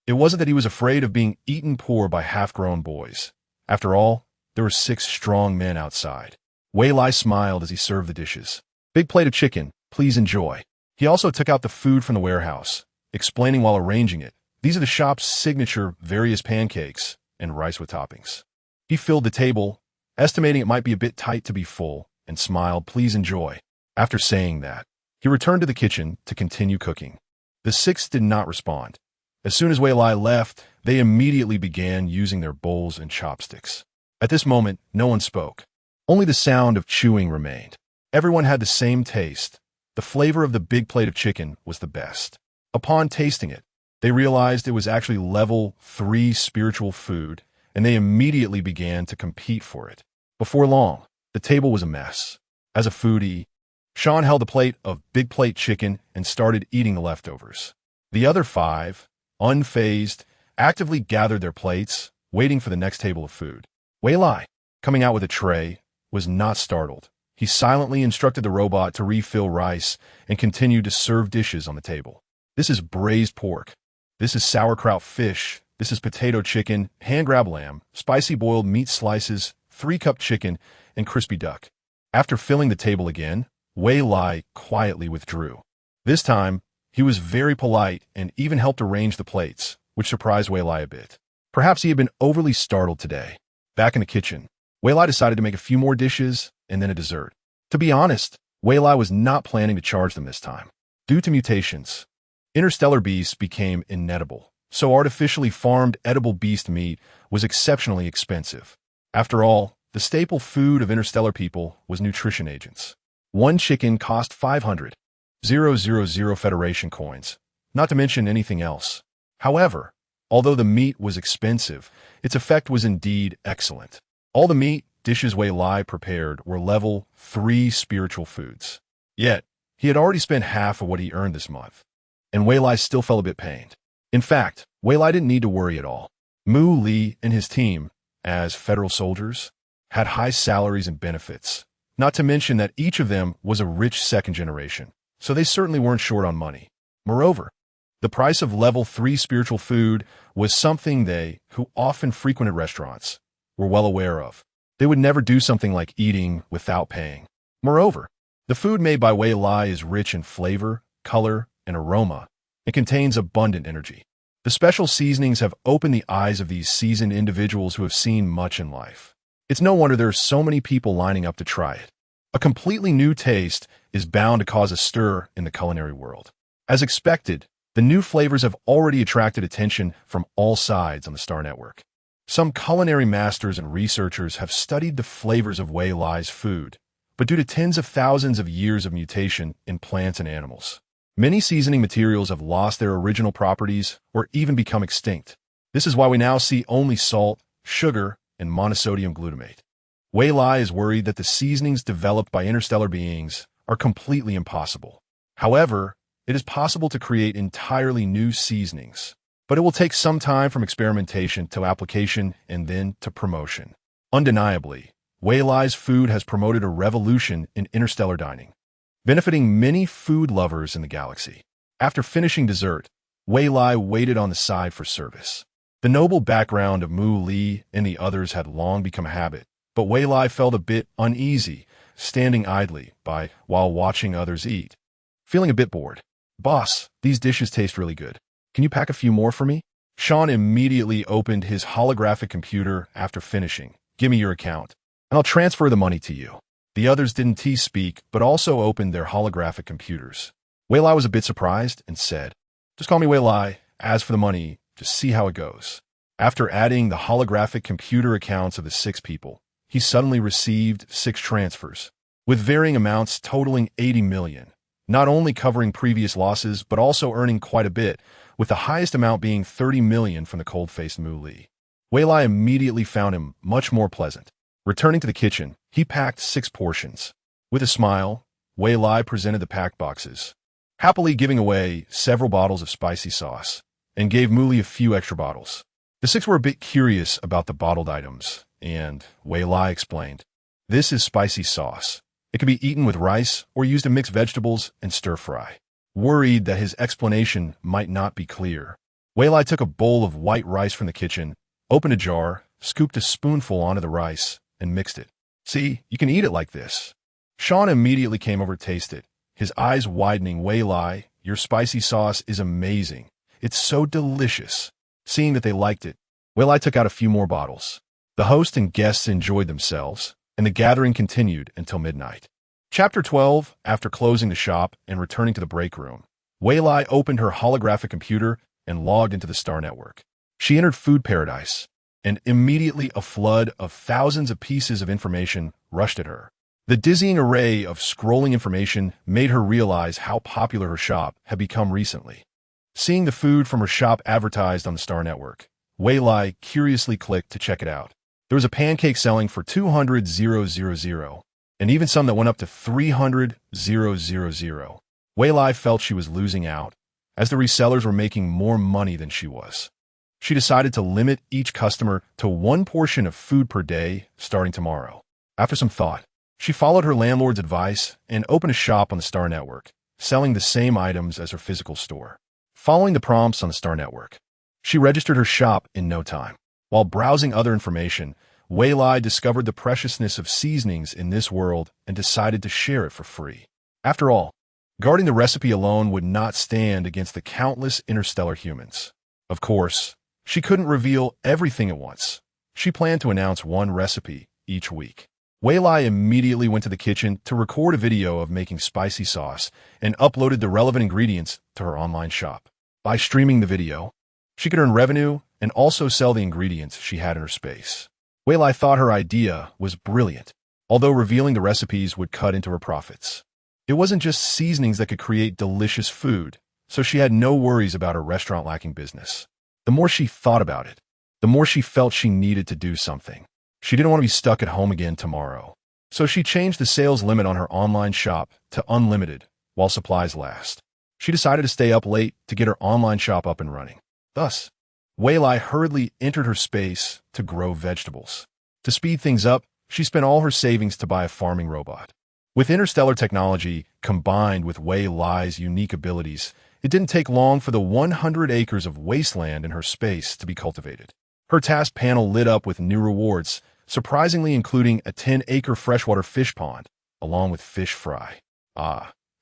[SPEAKER 1] It wasn't that he was afraid of being eaten poor by half-grown boys. After all, there were 6 strong men outside. Wei Lai smiled as he served the dishes. Big plate of chicken, please enjoy. He also took out the food from the warehouse, explaining while arranging it, these are the shop's signature various pancakes and rice with toppings. He filled the table, estimating it might be a bit tight to be full, and smiled, please enjoy. After saying that, he returned to the kitchen to continue cooking. The 6 did not respond. As soon as Wei Lai left, they immediately began using their bowls and chopsticks. At this moment, no one spoke. Only the sound of chewing remained. Everyone had the same taste. The flavor of the big plate of chicken was the best. Upon tasting it, they realized it was actually level 3 spiritual food, and they immediately began to compete for it. Before long, the table was a mess. As a foodie, Sean held a plate of big plate chicken and started eating the leftovers. The other 5, unfazed, actively gathered their plates, waiting for the next table of food. Wei Lai, coming out with a tray, was not startled. He silently instructed the robot to refill rice and continued to serve dishes on the table. This is braised pork. This is sauerkraut fish. This is potato chicken, hand-grab lamb, spicy boiled meat slices, 3-cup chicken, and crispy duck. After filling the table again, Wei Lai quietly withdrew. This time, he was very polite and even helped arrange the plates, which surprised Wei Lai a bit. Perhaps he had been overly startled today. Back in the kitchen, Wei Lai decided to make a few more dishes and then a dessert. To be honest, Wei Lai was not planning to charge them this time. Due to mutations, interstellar beasts became inedible, so artificially farmed edible beast meat was exceptionally expensive. After all, the staple food of interstellar people was nutrition agents. 1 chicken cost 500,000 Federation coins, not to mention anything else. However, although the meat was expensive, its effect was indeed excellent. All the meat dishes Wei Lai prepared were level 3 spiritual foods. Yet, he had already spent half of what he earned this month, and Wei Lai still felt a bit pained. In fact, Wei Lai didn't need to worry at all. Mu Li and his team, as federal soldiers, had high salaries and benefits, not to mention that each of them was a rich second generation, so they certainly weren't short on money. Moreover, the price of level 3 spiritual food was something they, who often frequented restaurants, were well aware of. They would never do something like eating without paying. Moreover, the food made by Wei Lai is rich in flavor, color, and aroma. It contains abundant energy. The special seasonings have opened the eyes of these seasoned individuals who have seen much in life. It's no wonder there are so many people lining up to try it. A completely new taste is bound to cause a stir in the culinary world. As expected, the new flavors have already attracted attention from all sides on the Star Network. Some culinary masters and researchers have studied the flavors of Wei Lai's food, but due to tens of thousands of years of mutation in plants and animals, many seasoning materials have lost their original properties or even become extinct. This is why we now see only salt, sugar, and monosodium glutamate. Wei Lai is worried that the seasonings developed by interstellar beings are completely impossible. However, it is possible to create entirely new seasonings, but it will take some time from experimentation to application and then to promotion. Undeniably, Wei Lai's food has promoted a revolution in interstellar dining, benefiting many food lovers in the galaxy. After finishing dessert, Wei Lai waited on the side for service. The noble background of Mu Li and the others had long become a habit, but Wei Lai felt a bit uneasy, standing idly by while watching others eat. Feeling a bit bored. "Boss, these dishes taste really good. Can you pack a few more for me?" Sean immediately opened his holographic computer after finishing. "Give me your account, and I'll transfer the money to you." The others didn't speak, but also opened their holographic computers. Wei Lai was a bit surprised and said, "Just call me Wei Lai. As for the money, just see how it goes." After adding the holographic computer accounts of the 6 people, he suddenly received 6 transfers, with varying amounts totaling 80 million, not only covering previous losses but also earning quite a bit, with the highest amount being 30 million from the cold-faced Mu Li. Wei Lai immediately found him much more pleasant. Returning to the kitchen, he packed 6 portions. With a smile, Wei Lai presented the packed boxes, happily giving away several bottles of spicy sauce, and gave Mu Li a few extra bottles. The 6 were a bit curious about the bottled items, and Wei Lai explained, "This is spicy sauce. It can be eaten with rice or used to mix vegetables and stir-fry." Worried that his explanation might not be clear, Wei Lai took a bowl of white rice from the kitchen, opened a jar, scooped a spoonful onto the rice, and mixed it. "See, you can eat it like this." Sean immediately came over to taste it, his eyes widening. "Wei Lai, your spicy sauce is amazing. It's so delicious." Seeing that they liked it, Wei Lai took out a few more bottles. The host and guests enjoyed themselves, and the gathering continued until midnight. Chapter 12. After closing the shop and returning to the break room, Wei Lai opened her holographic computer and logged into the Star Network. She entered Food Paradise, and immediately a flood of thousands of pieces of information rushed at her. The dizzying array of scrolling information made her realize how popular her shop had become recently. Seeing the food from her shop advertised on the Star Network, Wei Lai curiously clicked to check it out. There was a pancake selling for 200,000, and even some that went up to 300,000. Wei Lai felt she was losing out, as the resellers were making more money than she was. She decided to limit each customer to 1 portion of food per day starting tomorrow. After some thought, she followed her landlord's advice and opened a shop on the Star Network, selling the same items as her physical store. Following the prompts on the Star Network, she registered her shop in no time. While browsing other information, Wei Lai discovered the preciousness of seasonings in this world and decided to share it for free. After all, guarding the recipe alone would not stand against the countless interstellar humans. Of course, she couldn't reveal everything at once. She planned to announce 1 recipe each week. Wei Lai immediately went to the kitchen to record a video of making spicy sauce and uploaded the relevant ingredients to her online shop. By streaming the video, she could earn revenue and also sell the ingredients she had in her space. Wei Lai thought her idea was brilliant, although revealing the recipes would cut into her profits. It wasn't just seasonings that could create delicious food, so she had no worries about her restaurant-lacking business. The more she thought about it, the more she felt she needed to do something. She didn't want to be stuck at home again tomorrow, so she changed the sales limit on her online shop to unlimited while supplies last. She decided to stay up late to get her online shop up and running. Thus, Wei Lai hurriedly entered her space to grow vegetables. To speed things up, she spent all her savings to buy a farming robot. With interstellar technology combined with Wei Lai's unique abilities, it didn't take long for the 100 acres of wasteland in her space to be cultivated. Her task panel lit up with new rewards, surprisingly including a 10-acre freshwater fish pond, along with fish fry.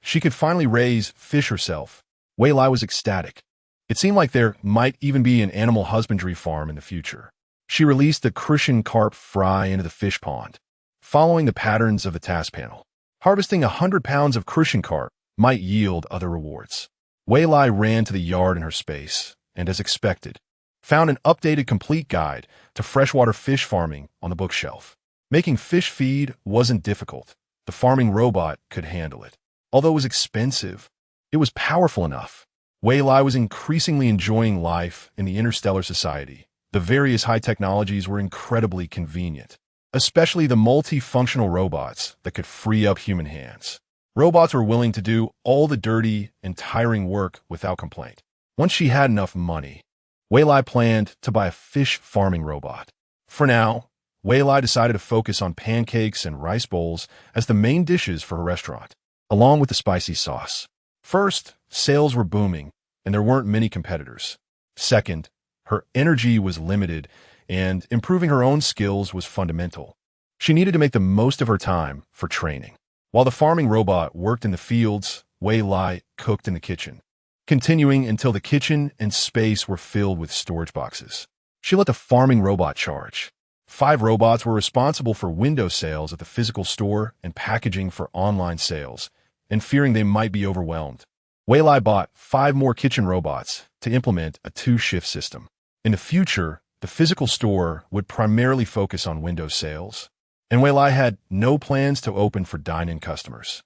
[SPEAKER 1] She could finally raise fish herself. Wei Lai was ecstatic. It seemed like there might even be an animal husbandry farm in the future. She released the crucian carp fry into the fish pond, following the patterns of the task panel. Harvesting 100 pounds of crucian carp might yield other rewards. Wei Lai ran to the yard in her space, and as expected, found an updated complete guide to freshwater fish farming on the bookshelf. Making fish feed wasn't difficult. The farming robot could handle it. Although it was expensive, it was powerful enough. Wei Lai was increasingly enjoying life in the interstellar society. The various high technologies were incredibly convenient. especially the multifunctional robots that could free up human hands. Robots were willing to do all the dirty and tiring work without complaint. Once she had enough money, Wei Lai planned to buy a fish farming robot. For now, Wei Lai decided to focus on pancakes and rice bowls as the main dishes for her restaurant, along with the spicy sauce. First, sales were booming, and there weren't many competitors. Second, her energy was limited, and improving her own skills was fundamental. She needed to make the most of her time for training. While the farming robot worked in the fields, Wei Lai cooked in the kitchen, continuing until the kitchen and space were filled with storage boxes. She let the farming robot charge. 5 robots were responsible for window sales at the physical store and packaging for online sales, and fearing they might be overwhelmed, Wei Lai bought 5 more kitchen robots to implement a 2-shift system. In the future, the physical store would primarily focus on window sales, and Wei Lai had no plans to open for dine-in customers.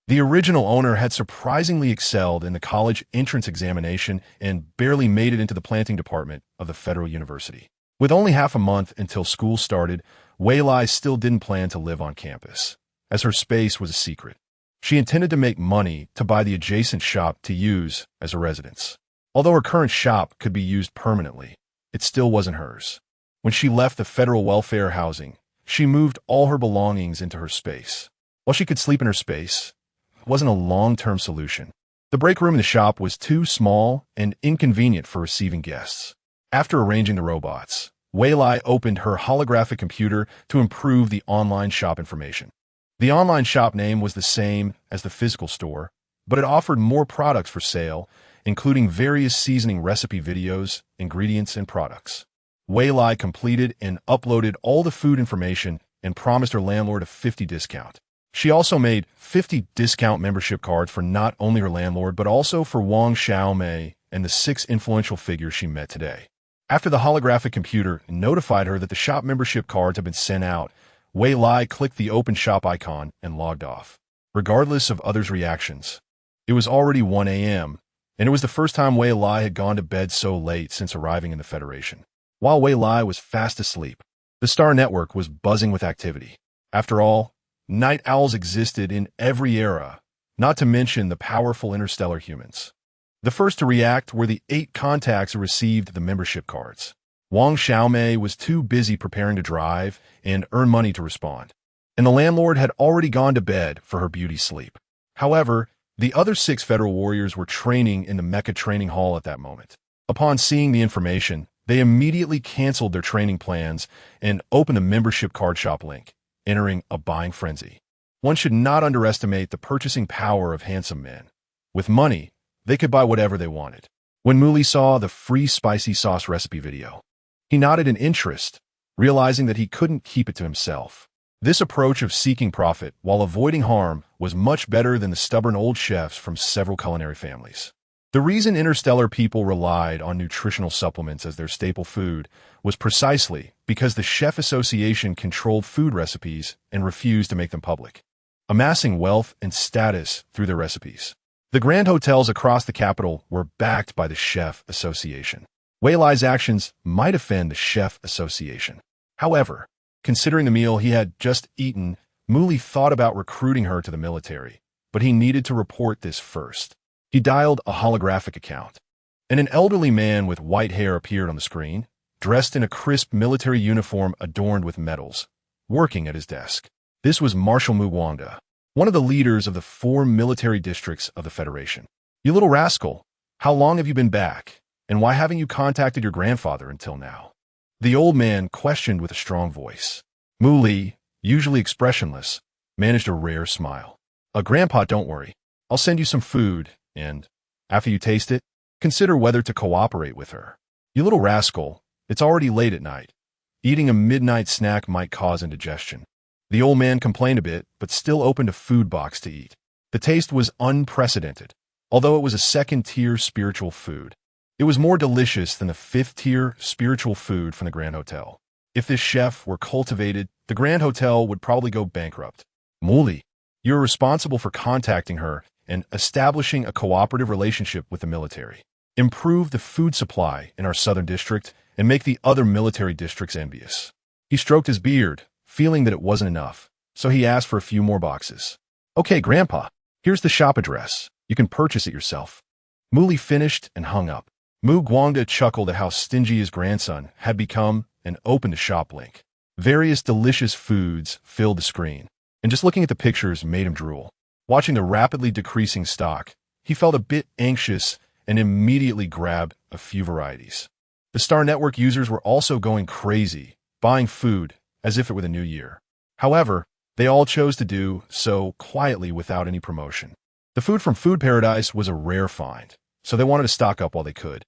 [SPEAKER 1] The original owner had surprisingly excelled in the college entrance examination and barely made it into the planting department of the Federal University. With only half a month until school started, Wei Lai still didn't plan to live on campus, as her space was a secret. She intended to make money to buy the adjacent shop to use as a residence. Although her current shop could be used permanently, it still wasn't hers. When she left the federal welfare housing, she moved all her belongings into her space. While she could sleep in her space, it wasn't a long-term solution. The break room in the shop was too small and inconvenient for receiving guests. After arranging the robots, Wei Lai opened her holographic computer to improve the online shop information. The online shop name was the same as the physical store, but it offered more products for sale, including various seasoning recipe videos, ingredients, and products. Wei Lai completed and uploaded all the food information and promised her landlord a 50% discount. She also made 50 discount membership cards for not only her landlord, but also for Wang Xiaomei and the 6 influential figures she met today. After the holographic computer notified her that the shop membership cards had been sent out, Wei Lai clicked the open shop icon and logged off. Regardless of others' reactions, it was already 1 a.m., and it was the first time Wei Lai had gone to bed so late since arriving in the Federation. While Wei Lai was fast asleep, the Star Network was buzzing with activity. After all, night owls existed in every era, not to mention the powerful interstellar humans. The first to react were the 8 contacts who received the membership cards. Wang Xiaomei was too busy preparing to drive and earn money to respond, and the landlord had already gone to bed for her beauty sleep. However, the other 6 federal warriors were training in the Mecha training hall at that moment. Upon seeing the information, they immediately canceled their training plans and opened the membership card shop link, entering a buying frenzy. One should not underestimate the purchasing power of handsome men. With money, they could buy whatever they wanted. When Muli saw the free spicy sauce recipe video, he nodded in interest, realizing that he couldn't keep it to himself. This approach of seeking profit while avoiding harm was much better than the stubborn old chefs from several culinary families. The reason interstellar people relied on nutritional supplements as their staple food was precisely because the Chef Association controlled food recipes and refused to make them public, amassing wealth and status through their recipes. The grand hotels across the capital were backed by the Chef Association. Wei Lai's actions might offend the Chef Association. However, considering the meal he had just eaten, Muli thought about recruiting her to the military, but he needed to report this first. He dialed a holographic account, and an elderly man with white hair appeared on the screen, dressed in a crisp military uniform adorned with medals, working at his desk. This was Marshal Mu Guangda, one of the leaders of the 4 military districts of the Federation. "You little rascal, how long have you been back, and why haven't you contacted your grandfather until now?" The old man questioned with a strong voice. Muli, usually expressionless, managed a rare smile. "Grandpa, don't worry. I'll send you some food, and, after you taste it, consider whether to cooperate with her." "You little rascal, it's already late at night. Eating a midnight snack might cause indigestion." The old man complained a bit, but still opened a food box to eat. The taste was unprecedented, although it was a 2nd-tier spiritual food. It was more delicious than the 5th-tier spiritual food from the Grand Hotel. If this chef were cultivated, the Grand Hotel would probably go bankrupt. "Muli, you're responsible for contacting her and establishing a cooperative relationship with the military. Improve the food supply in our southern district and make the other military districts envious." He stroked his beard, feeling that it wasn't enough, so he asked for a few more boxes. "Okay, Grandpa, here's the shop address. You can purchase it yourself." Muli finished and hung up. Mu Guangda chuckled at how stingy his grandson had become and opened a shop link. Various delicious foods filled the screen, and just looking at the pictures made him drool. Watching the rapidly decreasing stock, he felt a bit anxious and immediately grabbed a few varieties. The Star Network users were also going crazy, buying food as if it were the new year. However, they all chose to do so quietly without any promotion. The food from Food Paradise was a rare find, so they wanted to stock up while they could.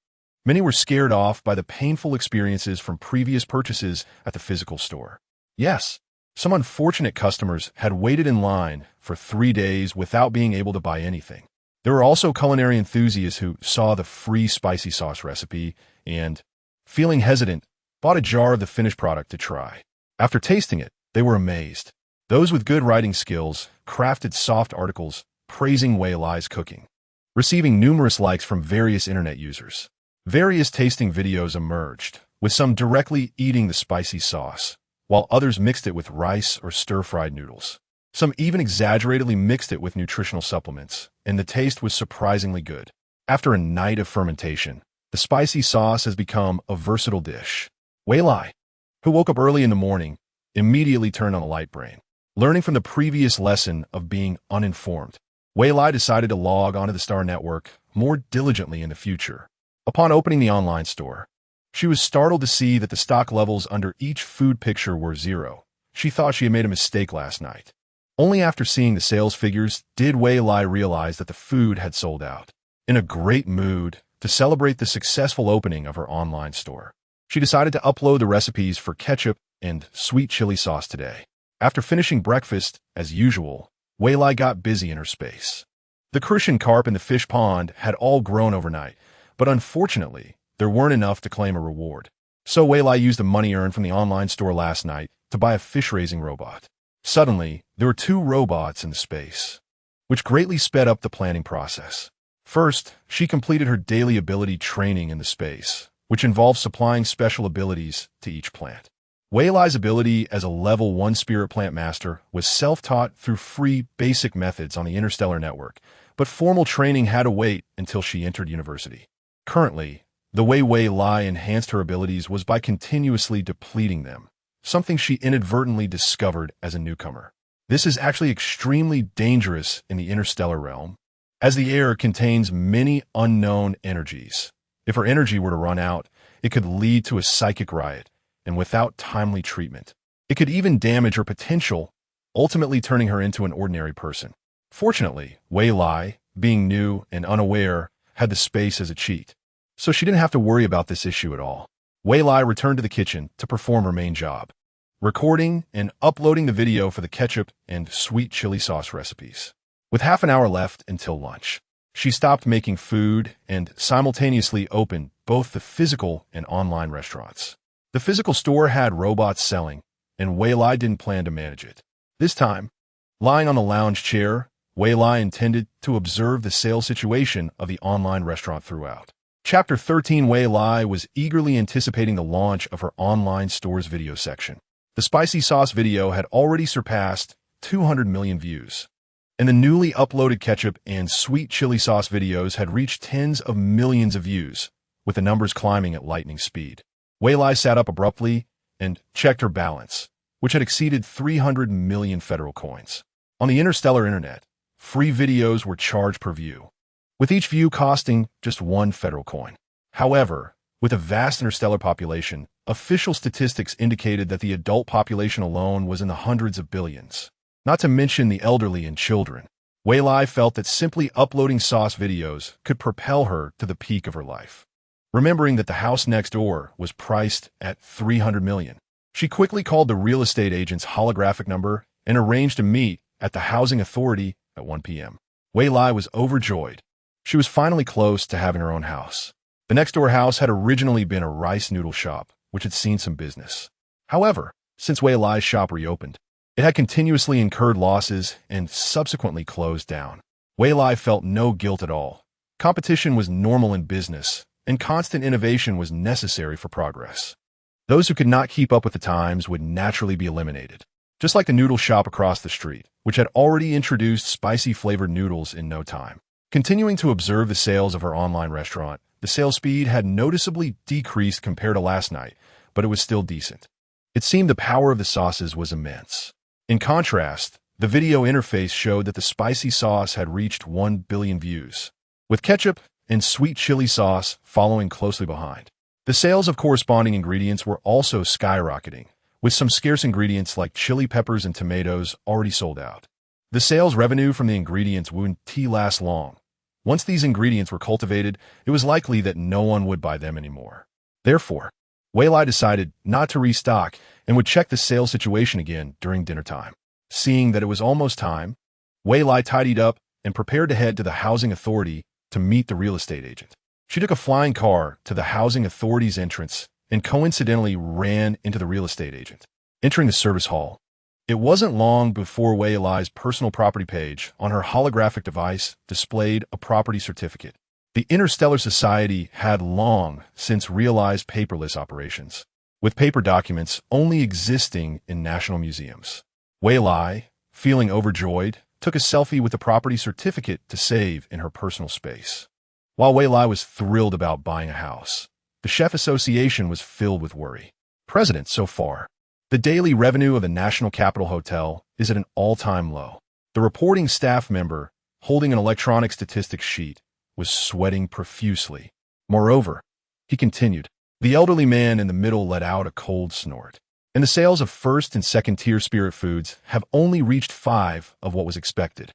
[SPEAKER 1] Many were scared off by the painful experiences from previous purchases at the physical store. Yes, some unfortunate customers had waited in line for 3 days without being able to buy anything. There were also culinary enthusiasts who saw the free spicy sauce recipe and, feeling hesitant, bought a jar of the finished product to try. After tasting it, they were amazed. Those with good writing skills crafted soft articles praising Wei Lai's cooking, receiving numerous likes from various internet users. Various tasting videos emerged, with some directly eating the spicy sauce, while others mixed it with rice or stir-fried noodles. Some even exaggeratedly mixed it with nutritional supplements, and the taste was surprisingly good. After a night of fermentation, the spicy sauce has become a versatile dish. Wei Lai, who woke up early in the morning, immediately turned on a light brain. Learning from the previous lesson of being uninformed, Wei Lai decided to log onto the Star Network more diligently in the future. Upon opening the online store, she was startled to see that the stock levels under each food picture were 0. She thought she had made a mistake last night. Only after seeing the sales figures did Wei Lai realize that the food had sold out. In a great mood to celebrate the successful opening of her online store, she decided to upload the recipes for ketchup and sweet chili sauce today. After finishing breakfast, as usual, Wei Lai got busy in her space. The crucian carp in the fish pond had all grown overnight, but unfortunately, there weren't enough to claim a reward. So Wei Lai used the money earned from the online store last night to buy a fish-raising robot. Suddenly, there were 2 robots in the space, which greatly sped up the planning process. First, she completed her daily ability training in the space, which involved supplying special abilities to each plant. Wei Lai's ability as a level 1 spirit plant master was self-taught through free basic methods on the Interstellar Network, but formal training had to wait until she entered university. Currently, the way Wei Lai enhanced her abilities was by continuously depleting them, something she inadvertently discovered as a newcomer. This is actually extremely dangerous in the interstellar realm, as the air contains many unknown energies. If her energy were to run out, it could lead to a psychic riot, and without timely treatment, it could even damage her potential, ultimately turning her into an ordinary person. Fortunately, Wei Lai, being new and unaware, had the space as a cheat, so she didn't have to worry about this issue at all. Wei Lai returned to the kitchen to perform her main job, recording and uploading the video for the ketchup and sweet chili sauce recipes. With half an hour left until lunch, she stopped making food and simultaneously opened both the physical and online restaurants. The physical store had robots selling, and Wei Lai didn't plan to manage it. This time, lying on the lounge chair, Wei Lai intended to observe the sales situation of the online restaurant throughout. Chapter 13. Wei Lai was eagerly anticipating the launch of her online store's video section. The spicy sauce video had already surpassed 200 million views, and the newly uploaded ketchup and sweet chili sauce videos had reached tens of millions of views, with the numbers climbing at lightning speed. Wei Lai sat up abruptly and checked her balance, which had exceeded 300 million federal coins. On the interstellar internet, free videos were charged per view, with each view costing just 1 federal coin. However, with a vast interstellar population, official statistics indicated that the adult population alone was in the hundreds of billions, not to mention the elderly and children. Wei Lai felt that simply uploading sauce videos could propel her to the peak of her life. Remembering that the house next door was priced at 300 million, she quickly called the real estate agent's holographic number and arranged to meet at the housing authority at 1 p.m. Wei Lai was overjoyed. She was finally close to having her own house. The next-door house had originally been a rice noodle shop, which had seen some business. However, since Wei Lai's shop reopened, it had continuously incurred losses and subsequently closed down. Wei Lai felt no guilt at all. Competition was normal in business, and constant innovation was necessary for progress. Those who could not keep up with the times would naturally be eliminated. just like the noodle shop across the street, which had already introduced spicy-flavored noodles in no time. Continuing to observe the sales of her online restaurant, the sales speed had noticeably decreased compared to last night, but it was still decent. It seemed the power of the sauces was immense. In contrast, the video interface showed that the spicy sauce had reached 1 billion views, with ketchup and sweet chili sauce following closely behind. The sales of corresponding ingredients were also skyrocketing, with some scarce ingredients like chili peppers and tomatoes already sold out. The sales revenue from the ingredients wouldn't last long. Once these ingredients were cultivated, it was likely that no one would buy them anymore. Therefore, Wei Lai decided not to restock and would check the sales situation again during dinner time. Seeing that it was almost time, Wei Lai tidied up and prepared to head to the housing authority to meet the real estate agent. She took a flying car to the housing authority's entrance and coincidentally ran into the real estate agent. Entering the service hall, it wasn't long before Wei Lai's personal property page on her holographic device displayed a property certificate. The Interstellar Society had long since realized paperless operations, with paper documents only existing in national museums. Wei Lai, feeling overjoyed, took a selfie with the property certificate to save in her personal space. While Wei Lai was thrilled about buying a house, the Chef Association was filled with worry. President, so far, the daily revenue of the National Capital Hotel is at an all-time low. The reporting staff member, holding an electronic statistics sheet, was sweating profusely. Moreover, he continued, the elderly man in the middle let out a cold snort. And the sales of first and second-tier spirit foods have only reached 5 of what was expected.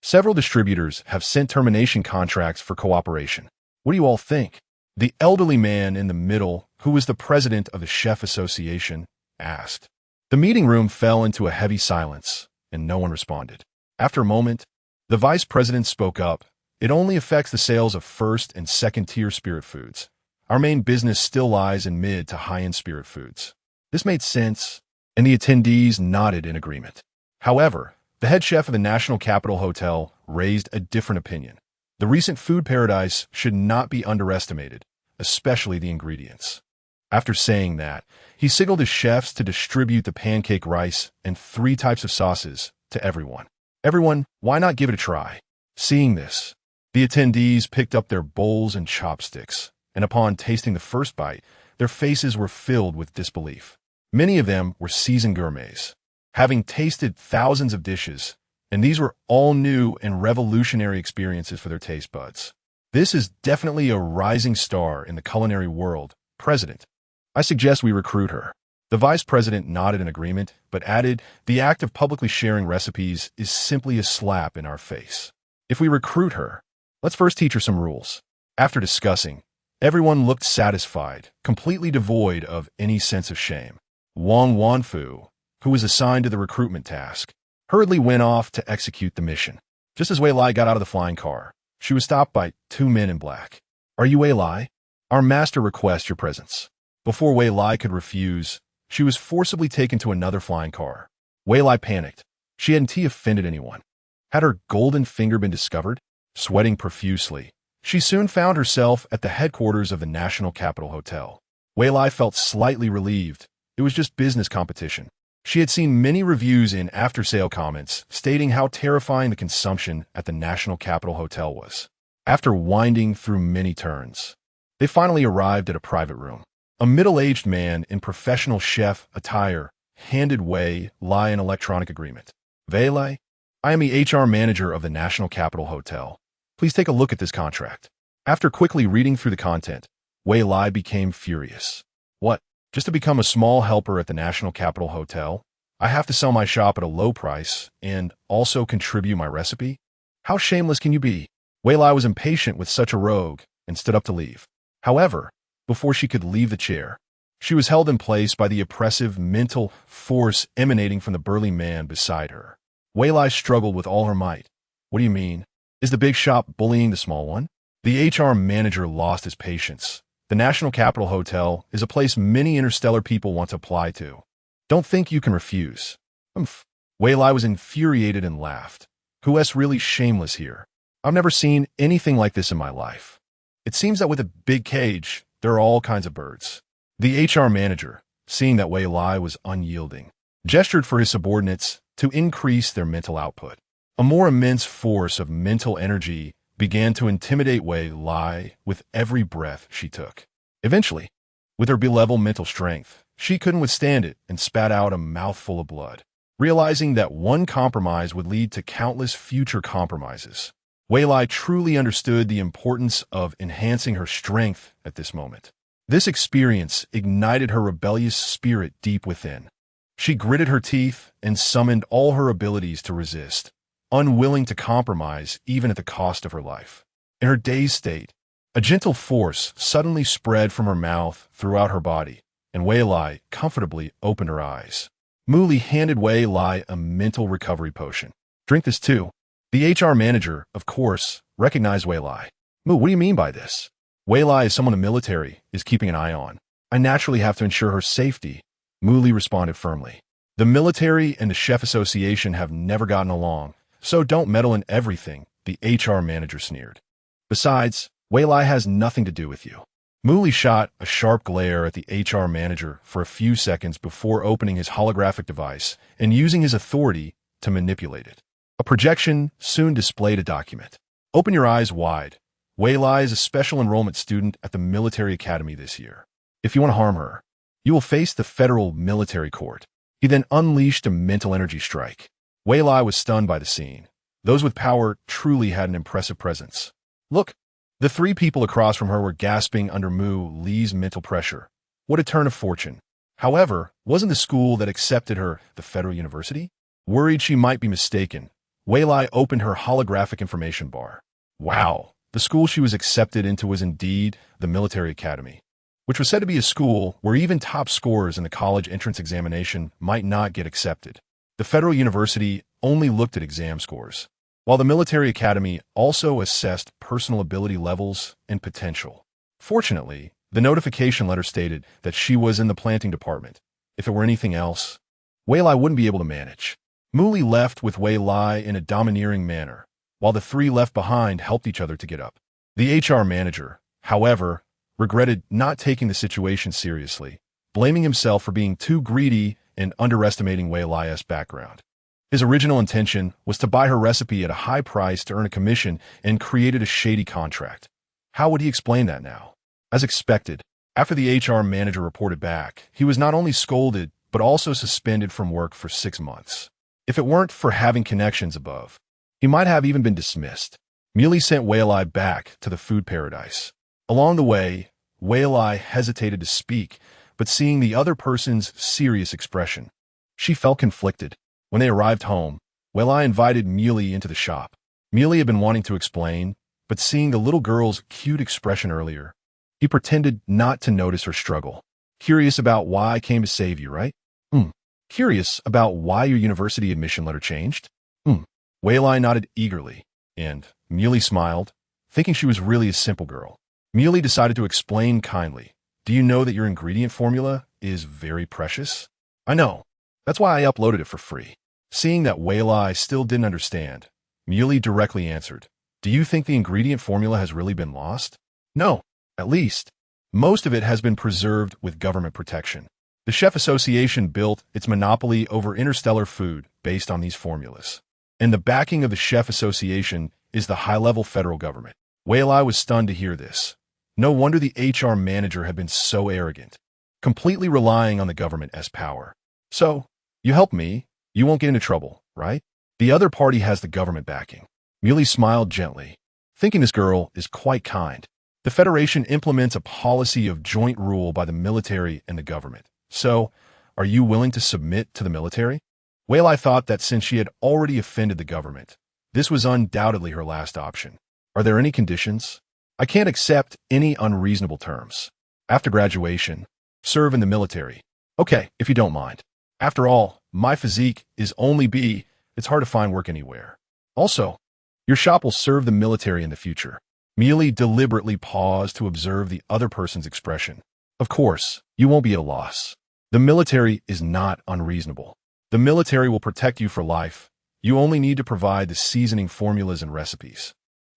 [SPEAKER 1] Several distributors have sent termination contracts for cooperation. What do you all think? The elderly man in the middle, who was the president of the Chef Association, asked. The meeting room fell into a heavy silence, and no one responded. After a moment, the vice president spoke up. It only affects the sales of first and second-tier spirit foods. Our main business still lies in mid to high-end spirit foods. This made sense, and the attendees nodded in agreement. However, the head chef of the National Capital Hotel raised a different opinion. The recent food paradise should not be underestimated, especially the ingredients. After saying that, he signaled his chefs to distribute the pancake rice and 3 types of sauces to everyone. Everyone, why not give it a try? Seeing this, the attendees picked up their bowls and chopsticks, and upon tasting the first bite, their faces were filled with disbelief. Many of them were seasoned gourmets, having tasted thousands of dishes, and these were all new and revolutionary experiences for their taste buds. This is definitely a rising star in the culinary world, President. I suggest we recruit her. The vice president nodded in agreement, but added, the act of publicly sharing recipes is simply a slap in our face. If we recruit her, let's first teach her some rules. After discussing, everyone looked satisfied, completely devoid of any sense of shame. Wang Wanfu, who was assigned to the recruitment task, hurriedly went off to execute the mission. Just as Wei Lai got out of the flying car, she was stopped by 2 men in black. Are you Wei Lai? Our master requests your presence. Before Wei Lai could refuse, she was forcibly taken to another flying car. Wei Lai panicked. She hadn't offended anyone. Had her golden finger been discovered? Sweating profusely, she soon found herself at the headquarters of the National Capital Hotel. Wei Lai felt slightly relieved. It was just business competition. She had seen many reviews in after-sale comments stating how terrifying the consumption at the National Capital Hotel was. After winding through many turns, they finally arrived at a private room. A middle-aged man in professional chef attire handed Wei Lai an electronic agreement. Wei Lai, I am the HR manager of the National Capital Hotel. Please take a look at this contract. After quickly reading through the content, Wei Lai became furious. What? Just to become a small helper at the National Capital Hotel, I have to sell my shop at a low price and also contribute my recipe? How shameless can you be? Wei Lai was impatient with such a rogue and stood up to leave. However, before she could leave the chair, she was held in place by the oppressive mental force emanating from the burly man beside her. Wei Lai struggled with all her might. What do you mean? Is the big shop bullying the small one? The HR manager lost his patience. The National Capital Hotel is a place many interstellar people want to apply to. Don't think you can refuse. Wei Lai was infuriated and laughed. Who's really shameless here? I've never seen anything like this in my life. It seems that with a big cage, there are all kinds of birds. The HR manager, seeing that Wei Lai was unyielding, gestured for his subordinates to increase their mental output. A more immense force of mental energy began to intimidate Wei Lai with every breath she took. Eventually, with her B-level mental strength, she couldn't withstand it and spat out a mouthful of blood. Realizing that one compromise would lead to countless future compromises, Wei Lai truly understood the importance of enhancing her strength at this moment. This experience ignited her rebellious spirit deep within. She gritted her teeth and summoned all her abilities to resist, unwilling to compromise even at the cost of her life. In her dazed state, a gentle force suddenly spread from her mouth throughout her body, and Wei Lai comfortably opened her eyes. Muli handed Wei Lai a mental recovery potion. Drink this too. The HR manager, of course, recognized Wei Lai. Mu, what do you mean by this? Wei Lai is someone the military is keeping an eye on. I naturally have to ensure her safety, Muli responded firmly. The military and the chef association have never gotten along, so don't meddle in everything, the HR manager sneered. Besides, Wei Lai has nothing to do with you. Muli shot a sharp glare at the HR manager for a few seconds before opening his holographic device and using his authority to manipulate it. A projection soon displayed a document. Open your eyes wide. Wei Lai is a special enrollment student at the military academy this year. If you want to harm her, you will face the federal military court. He then unleashed a mental energy strike. Wei Lai was stunned by the scene. Those with power truly had an impressive presence. Look, the three people across from her were gasping under Mu Li's mental pressure. What a turn of fortune. However, wasn't the school that accepted her the federal university? Worried she might be mistaken, Wei Lai opened her holographic information bar. Wow, the school she was accepted into was indeed the military academy, which was said to be a school where even top scorers in the college entrance examination might not get accepted. The federal university only looked at exam scores, while the military academy also assessed personal ability levels and potential. Fortunately, the notification letter stated that she was in the planting department. If it were anything else, Wei Lai wouldn't be able to manage. Muli left with Wei Lai in a domineering manner, while the three left behind helped each other to get up. The HR manager, however, regretted not taking the situation seriously, blaming himself for being too greedy and underestimating Wei Lai's background. His original intention was to buy her recipe at a high price to earn a commission and created a shady contract. How would he explain that now? As expected, after the HR manager reported back, he was not only scolded, but also suspended from work for 6 months. If it weren't for having connections above, he might have even been dismissed. Muley sent Wei Lai back to the food paradise. Along the way, Wei Lai hesitated to speak, but seeing the other person's serious expression, she felt conflicted. When they arrived home, Wei Lai invited Muley into the shop. Muley had been wanting to explain, but seeing the little girl's cute expression earlier, he pretended not to notice her struggle. Curious about why I came to save you, right? Curious about why your university admission letter changed? Wei Lai nodded eagerly, and Muley smiled, thinking she was really a simple girl. Muley decided to explain kindly. Do you know that your ingredient formula is very precious? I know. That's why I uploaded it for free. Seeing that Wei Lai still didn't understand, Muley directly answered, do you think the ingredient formula has really been lost? No, at least. Most of it has been preserved with government protection. The Chef Association built its monopoly over interstellar food based on these formulas. And the backing of the Chef Association is the high-level federal government. Wei Lai was stunned to hear this. No wonder the HR manager had been so arrogant, completely relying on the government as power. So, you help me, you won't get into trouble, right? The other party has the government backing. Muley smiled gently, thinking this girl is quite kind. The Federation implements a policy of joint rule by the military and the government. So, are you willing to submit to the military? Wei Lai thought that since she had already offended the government, this was undoubtedly her last option. Are there any conditions? I can't accept any unreasonable terms. After graduation, serve in the military. Okay, if you don't mind. After all, my physique is only B. It's hard to find work anywhere. Also, your shop will serve the military in the future. Muley deliberately paused to observe the other person's expression. Of course, you won't be at a loss. The military is not unreasonable. The military will protect you for life. You only need to provide the seasoning formulas and recipes.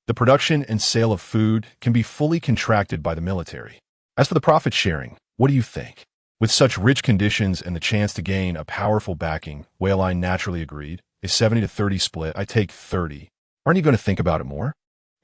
[SPEAKER 1] The production and sale of food can be fully contracted by the military. As for the profit sharing, what do you think? With such rich conditions and the chance to gain a powerful backing, Wei naturally agreed. A 70-30 split, I take 30. Aren't you going to think about it more?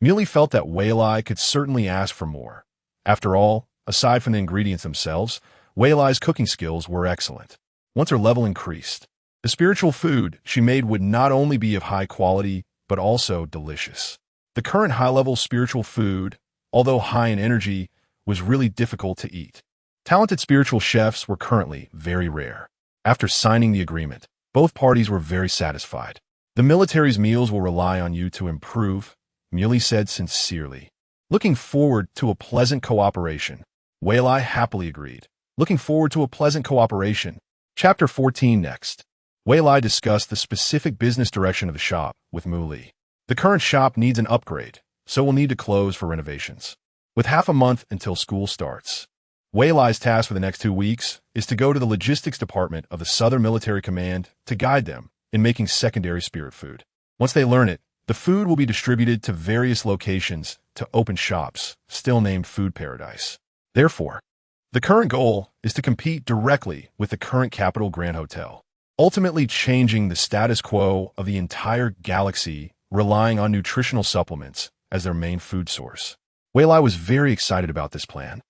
[SPEAKER 1] Muley felt that Wei could certainly ask for more. After all, aside from the ingredients themselves, Wei's cooking skills were excellent. Once her level increased, the spiritual food she made would not only be of high quality, but also delicious. The current high-level spiritual food, although high in energy, was really difficult to eat. Talented spiritual chefs were currently very rare. After signing the agreement, both parties were very satisfied. The military's meals will rely on you to improve, Muley said sincerely. Looking forward to a pleasant cooperation. Wei happily agreed. Looking forward to a pleasant cooperation. Chapter 14 next. Wei discussed the specific business direction of the shop with Muley. The current shop needs an upgrade, so we'll need to close for renovations. With half a month until school starts. Wei's task for the next 2 weeks is to go to the logistics department of the Southern Military Command to guide them in making secondary spirit food. Once they learn it, the food will be distributed to various locations to open shops, still named Food Paradise. Therefore, the current goal is to compete directly with the current Capital Grand Hotel, ultimately changing the status quo of the entire galaxy, relying on nutritional supplements as their main food source. Wei was very excited about this plan.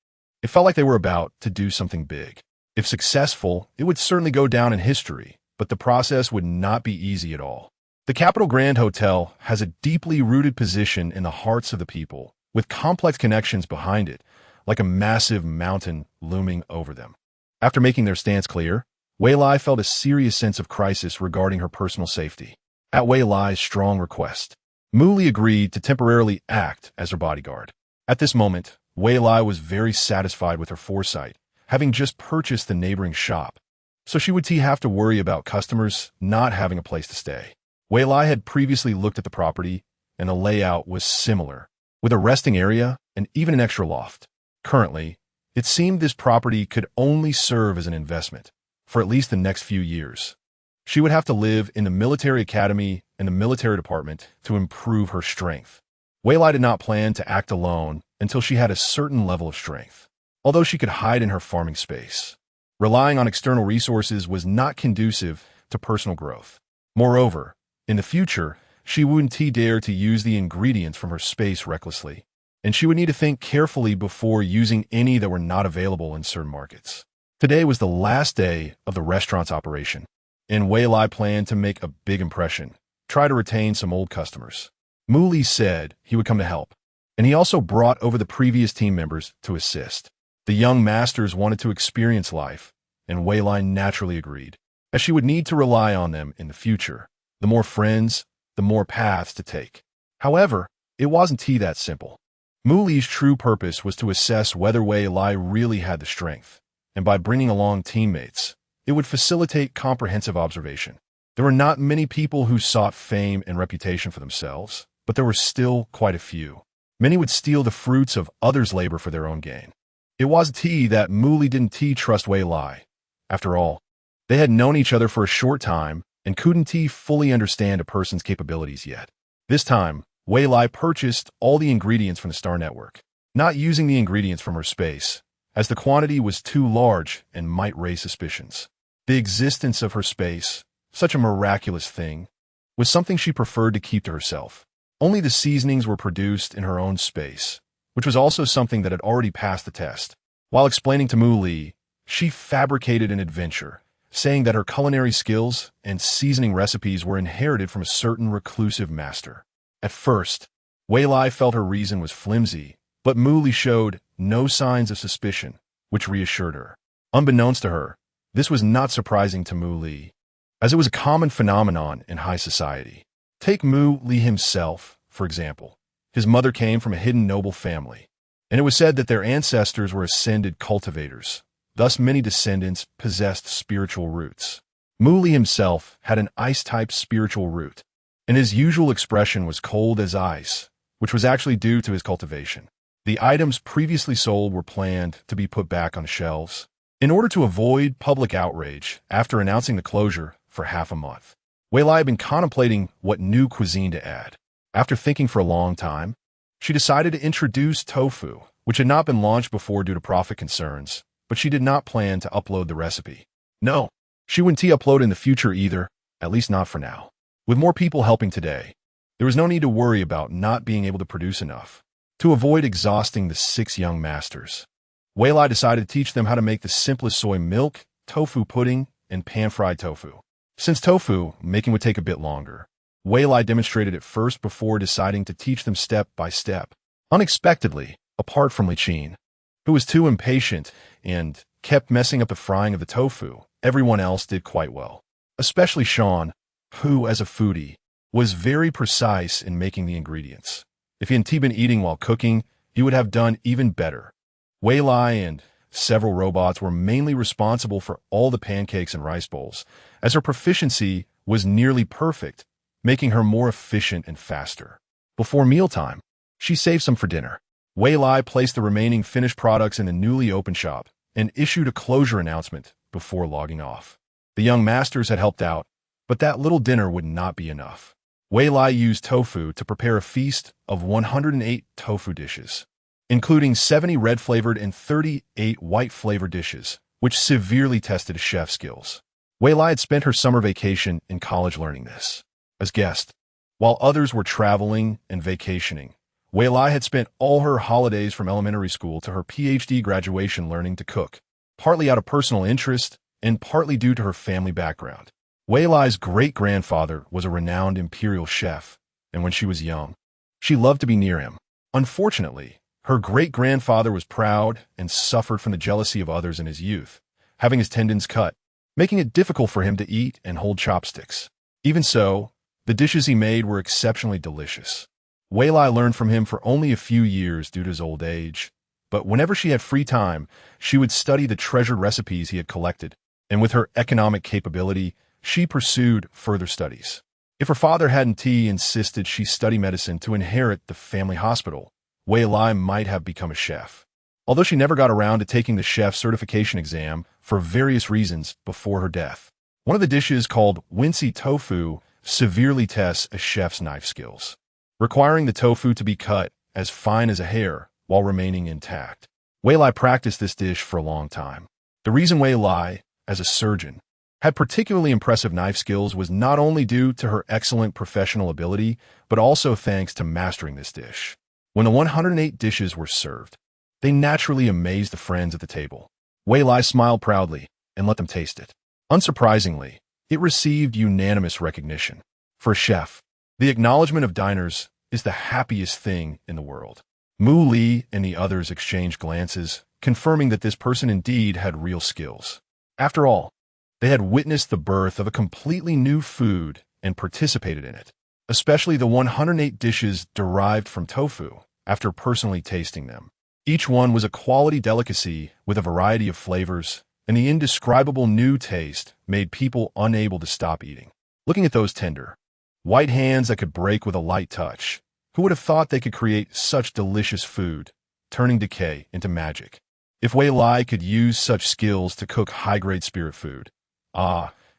[SPEAKER 1] It felt like they were about to do something big. If successful, it would certainly go down in history, but the process would not be easy at all. The Capital Grand Hotel has a deeply rooted position in the hearts of the people, with complex connections behind it, like a massive mountain looming over them. After making their stance clear, Wei felt a serious sense of crisis regarding her personal safety. At Wei's strong request, Muley agreed to temporarily act as her bodyguard. At this moment, Wei was very satisfied with her foresight, having just purchased the neighboring shop, so she would have to worry about customers not having a place to stay. Wei had previously looked at the property, and the layout was similar, with a resting area and even an extra loft. Currently, it seemed this property could only serve as an investment for at least the next few years. She would have to live in the military academy and the military department to improve her strength. Wei did not plan to act alone until she had a certain level of strength, although she could hide in her farming space. Relying on external resources was not conducive to personal growth. Moreover, in the future, she wouldn't dare to use the ingredients from her space recklessly, and she would need to think carefully before using any that were not available in certain markets. Today was the last day of the restaurant's operation, and Wei planned to make a big impression, try to retain some old customers. Muley said he would come to help, and he also brought over the previous team members to assist. The young masters wanted to experience life, and Wei naturally agreed, as she would need to rely on them in the future. The more friends, the more paths to take. However, it wasn't that simple. Muley's true purpose was to assess whether Wei really had the strength, and by bringing along teammates, it would facilitate comprehensive observation. There were not many people who sought fame and reputation for themselves, but there were still quite a few. Many would steal the fruits of others' labor for their own gain. It was that Muley didn't trust Wei. After all, they had known each other for a short time and couldn't fully understand a person's capabilities yet. This time, Wei purchased all the ingredients from the Star Network, not using the ingredients from her space, as the quantity was too large and might raise suspicions. The existence of her space, such a miraculous thing, was something she preferred to keep to herself. Only the seasonings were produced in her own space, which was also something that had already passed the test. While explaining to Muley, she fabricated an adventure, saying that her culinary skills and seasoning recipes were inherited from a certain reclusive master. At first, Wei felt her reason was flimsy, but Muley showed no signs of suspicion, which reassured her. Unbeknownst to her, this was not surprising to Muley, as it was a common phenomenon in high society. Take Muley himself, for example. His mother came from a hidden noble family, and it was said that their ancestors were ascended cultivators. Thus many descendants possessed spiritual roots. Muley himself had an ice-type spiritual root, and his usual expression was cold as ice, which was actually due to his cultivation. The items previously sold were planned to be put back on shelves, in order to avoid public outrage after announcing the closure for half a month. Wei had been contemplating what new cuisine to add. After thinking for a long time, she decided to introduce tofu, which had not been launched before due to profit concerns, but she did not plan to upload the recipe. No, she wouldn't upload in the future either, at least not for now. With more people helping today, there was no need to worry about not being able to produce enough. To avoid exhausting the 6 young masters, Wei Lai decided to teach them how to make the simplest soy milk, tofu pudding, and pan-fried tofu. Since tofu making would take a bit longer, Wei Lai demonstrated it first before deciding to teach them step by step. Unexpectedly, apart from Li Qin, who was too impatient and kept messing up the frying of the tofu, everyone else did quite well. Especially Sean, who, as a foodie, was very precise in making the ingredients. If he hadn't been eating while cooking, he would have done even better. Wei Lai and several robots were mainly responsible for all the pancakes and rice bowls, as her proficiency was nearly perfect, making her more efficient and faster. Before mealtime, she saved some for dinner. Wei Lai placed the remaining finished products in the newly opened shop and issued a closure announcement before logging off. The young masters had helped out, but that little dinner would not be enough. Wei Lai used tofu to prepare a feast of 108 tofu dishes, including 70 red-flavored and 38 white-flavored dishes, which severely tested a chef's skills. Wei Lai had spent her summer vacation in college learning this. As guest, while others were traveling and vacationing, Wei Lai had spent all her holidays from elementary school to her PhD graduation learning to cook, partly out of personal interest and partly due to her family background. Wei Lai's great-grandfather was a renowned imperial chef, and when she was young, she loved to be near him. Unfortunately, her great-grandfather was proud and suffered from the jealousy of others in his youth, having his tendons cut, making it difficult for him to eat and hold chopsticks. Even so, the dishes he made were exceptionally delicious. Wei Lai learned from him for only a few years due to his old age, but whenever she had free time, she would study the treasured recipes he had collected, and with her economic capability, she pursued further studies. If her father hadn't insisted she study medicine to inherit the family hospital, Wei Lai might have become a chef. Although she never got around to taking the chef certification exam for various reasons before her death. One of the dishes, called Wincy tofu, severely tests a chef's knife skills, requiring the tofu to be cut as fine as a hair while remaining intact. Wei Lai practiced this dish for a long time. The reason Wei Lai, as a surgeon, had particularly impressive knife skills was not only due to her excellent professional ability, but also thanks to mastering this dish. When the 108 dishes were served, they naturally amazed the friends at the table. Wei Lai smiled proudly and let them taste it. Unsurprisingly, it received unanimous recognition. For a chef, the acknowledgement of diners is the happiest thing in the world. Mu Li and the others exchanged glances, confirming that this person indeed had real skills. After all, they had witnessed the birth of a completely new food and participated in it, especially the 108 dishes derived from tofu, after personally tasting them. Each one was a quality delicacy with a variety of flavors, and the indescribable new taste made people unable to stop eating. Looking at those tender, white hands that could break with a light touch, who would have thought they could create such delicious food, turning decay into magic? If Wei Lai could use such skills to cook high-grade spirit food,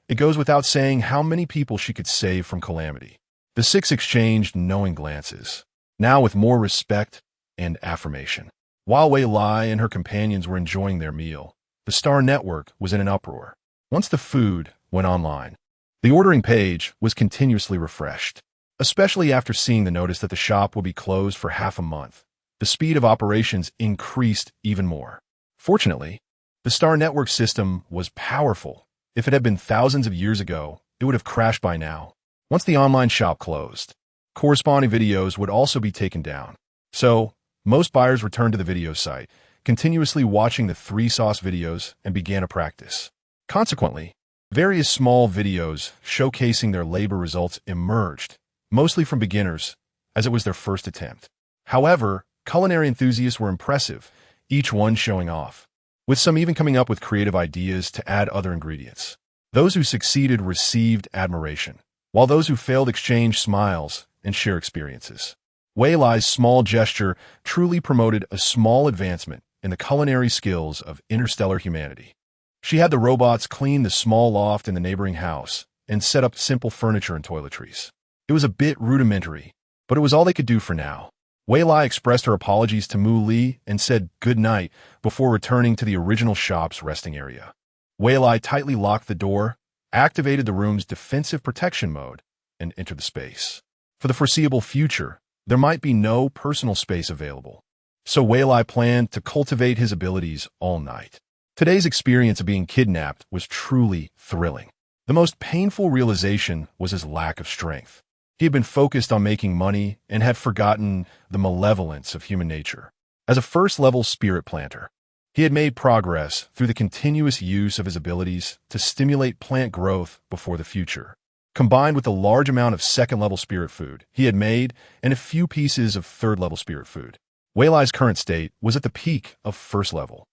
[SPEAKER 1] it goes without saying how many people she could save from calamity. The 6 exchanged knowing glances, now with more respect and affirmation. While Wei Lai and her companions were enjoying their meal, the Star Network was in an uproar. Once the food went online, the ordering page was continuously refreshed, especially after seeing the notice that the shop would be closed for half a month. The speed of operations increased even more. Fortunately, the Star Network system was powerful. If it had been thousands of years ago, it would have crashed by now. Once the online shop closed, corresponding videos would also be taken down. So, most buyers returned to the video site, continuously watching the 3 sauce videos, and began a practice. Consequently, various small videos showcasing their labor results emerged, mostly from beginners, as it was their first attempt. However, culinary enthusiasts were impressive, each one showing off, with some even coming up with creative ideas to add other ingredients. Those who succeeded received admiration, while those who failed exchanged smiles and shared experiences. Wei Lai's small gesture truly promoted a small advancement in the culinary skills of interstellar humanity. She had the robots clean the small loft in the neighboring house and set up simple furniture and toiletries. It was a bit rudimentary, but it was all they could do for now. Wei Lai expressed her apologies to Mu Li and said good night before returning to the original shop's resting area. Wei Lai tightly locked the door, activated the room's defensive protection mode, and entered the space. For the foreseeable future, there might be no personal space available, so Wei Lai planned to cultivate his abilities all night. Today's experience of being kidnapped was truly thrilling. The most painful realization was his lack of strength. He had been focused on making money and had forgotten the malevolence of human nature. As a first-level spirit planter, he had made progress through the continuous use of his abilities to stimulate plant growth before the future. Combined with the large amount of second-level spirit food he had made and a few pieces of third-level spirit food, Wei Lai's current state was at the peak of first level.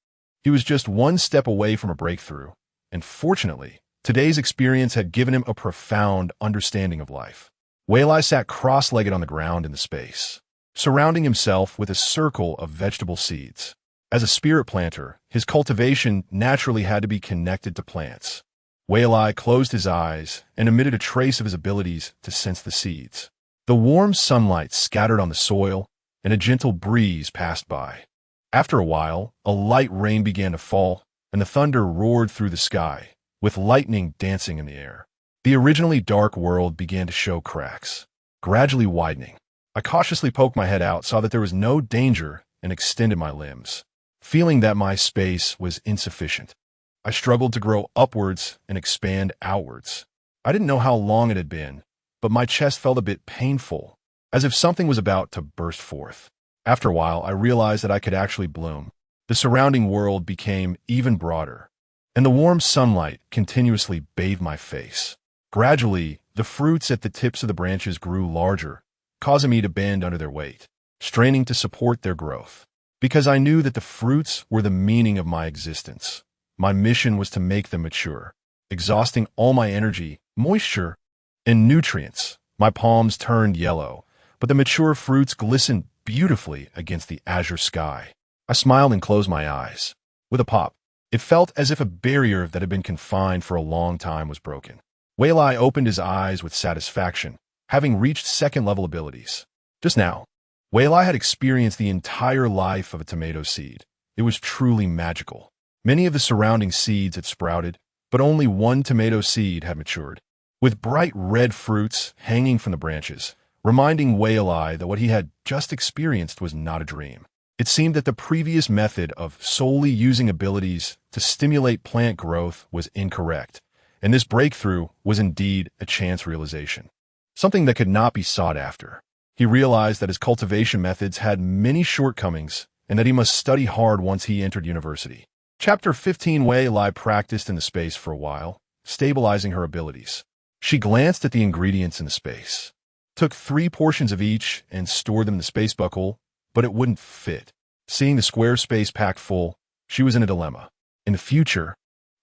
[SPEAKER 1] He was just one step away from a breakthrough, and fortunately, today's experience had given him a profound understanding of life. Wei Lai sat cross-legged on the ground in the space, surrounding himself with a circle of vegetable seeds. As a spirit planter, his cultivation naturally had to be connected to plants. Wei Lai closed his eyes and emitted a trace of his abilities to sense the seeds. The warm sunlight scattered on the soil, and a gentle breeze passed by. After a while, a light rain began to fall, and the thunder roared through the sky, with lightning dancing in the air. The originally dark world began to show cracks, gradually widening. I cautiously poked my head out, saw that there was no danger, and extended my limbs, feeling that my space was insufficient. I struggled to grow upwards and expand outwards. I didn't know how long it had been, but my chest felt a bit painful, as if something was about to burst forth. After a while, I realized that I could actually bloom. The surrounding world became even broader, and the warm sunlight continuously bathed my face. Gradually, the fruits at the tips of the branches grew larger, causing me to bend under their weight, straining to support their growth. Because I knew that the fruits were the meaning of my existence, my mission was to make them mature. Exhausting all my energy, moisture, and nutrients, my palms turned yellow, but the mature fruits glistened beautifully against the azure sky. I smiled and closed my eyes. With a pop, it felt as if a barrier that had been confined for a long time was broken. Wei Lai opened his eyes with satisfaction, having reached second-level abilities. Just now, Wei Lai had experienced the entire life of a tomato seed. It was truly magical. Many of the surrounding seeds had sprouted, but only one tomato seed had matured, with bright red fruits hanging from the branches, reminding Wei Lai that what he had just experienced was not a dream. It seemed that the previous method of solely using abilities to stimulate plant growth was incorrect, and this breakthrough was indeed a chance realization, something that could not be sought after. He realized that his cultivation methods had many shortcomings and that he must study hard once he entered university. Chapter 15. Wei Lai practiced in the space for a while, stabilizing her abilities. She glanced at the ingredients in the space, took 3 portions of each and stored them in the space buckle, but it wouldn't fit. Seeing the square space packed full, she was in a dilemma. In the future,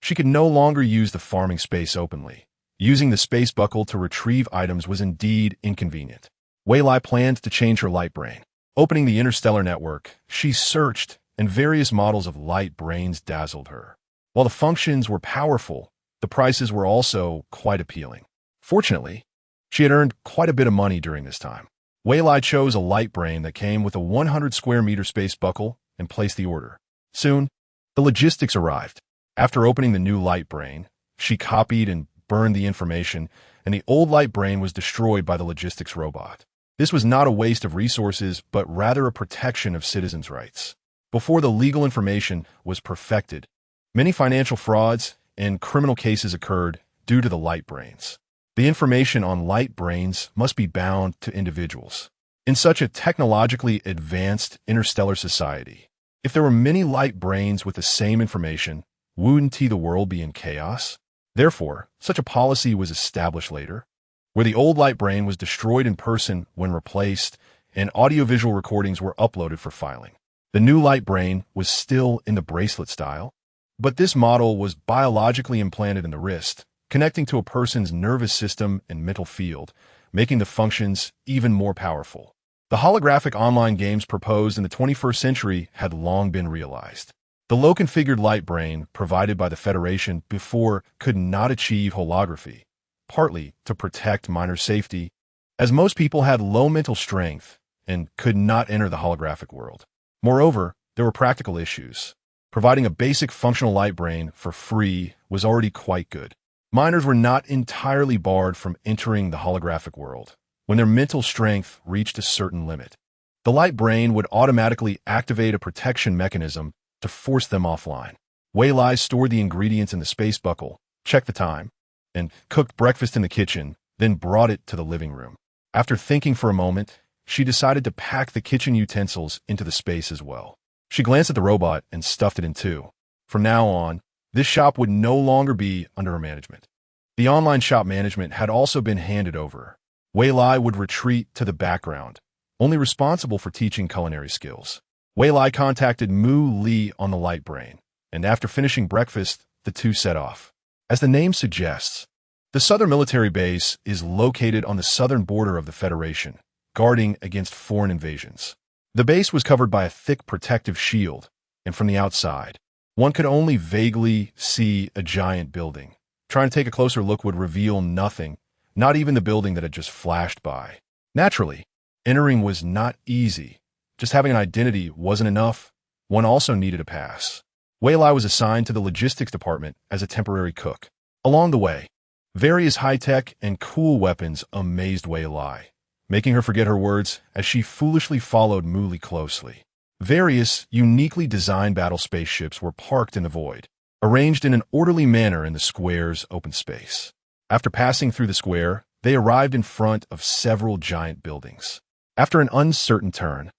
[SPEAKER 1] she could no longer use the farming space openly. Using the space buckle to retrieve items was indeed inconvenient. Wei Lai planned to change her light brain. Opening the interstellar network, she searched, and various models of light brains dazzled her. While the functions were powerful, the prices were also quite appealing. Fortunately, she had earned quite a bit of money during this time. Wei Lai chose a light brain that came with a 100 square meter space buckle and placed the order. Soon, the logistics arrived. After opening the new light brain, she copied and burned the information, and the old light brain was destroyed by the logistics robot. This was not a waste of resources, but rather a protection of citizens' rights. Before the legal information was perfected, many financial frauds and criminal cases occurred due to the light brains. The information on light brains must be bound to individuals. In such a technologically advanced interstellar society, if there were many light brains with the same information, wouldn't the world be in chaos? Therefore, such a policy was established later, where the old light brain was destroyed in person when replaced, and audiovisual recordings were uploaded for filing. The new light brain was still in the bracelet style, but this model was biologically implanted in the wrist, connecting to a person's nervous system and mental field, making the functions even more powerful. The holographic online games proposed in the 21st century had long been realized. The low-configured light brain provided by the Federation before could not achieve holography, partly to protect minor safety, as most people had low mental strength and could not enter the holographic world. Moreover, there were practical issues. Providing a basic functional light brain for free was already quite good. Minors were not entirely barred from entering the holographic world when their mental strength reached a certain limit. The light brain would automatically activate a protection mechanism to force them offline. Wei Lai stored the ingredients in the space buckle, checked the time, and cooked breakfast in the kitchen, then brought it to the living room. After thinking for a moment, she decided to pack the kitchen utensils into the space as well. She glanced at the robot and stuffed it in two. From now on, this shop would no longer be under her management. The online shop management had also been handed over. Wei Lai would retreat to the background, only responsible for teaching culinary skills. Wei Lai contacted Mu Li on the light brain, and after finishing breakfast, the two set off. As the name suggests, the southern military base is located on the southern border of the Federation, guarding against foreign invasions. The base was covered by a thick protective shield, and from the outside, one could only vaguely see a giant building. Trying to take a closer look would reveal nothing, not even the building that had just flashed by. Naturally, entering was not easy. Just having an identity wasn't enough. One also needed a pass. Wei Lai was assigned to the logistics department as a temporary cook. Along the way, various high-tech and cool weapons amazed Wei Lai, making her forget her words as she foolishly followed Mu Li closely. Various, uniquely designed battle spaceships were parked in the void, arranged in an orderly manner in the square's open space. After passing through the square, they arrived in front of several giant buildings. After an uncertain turn,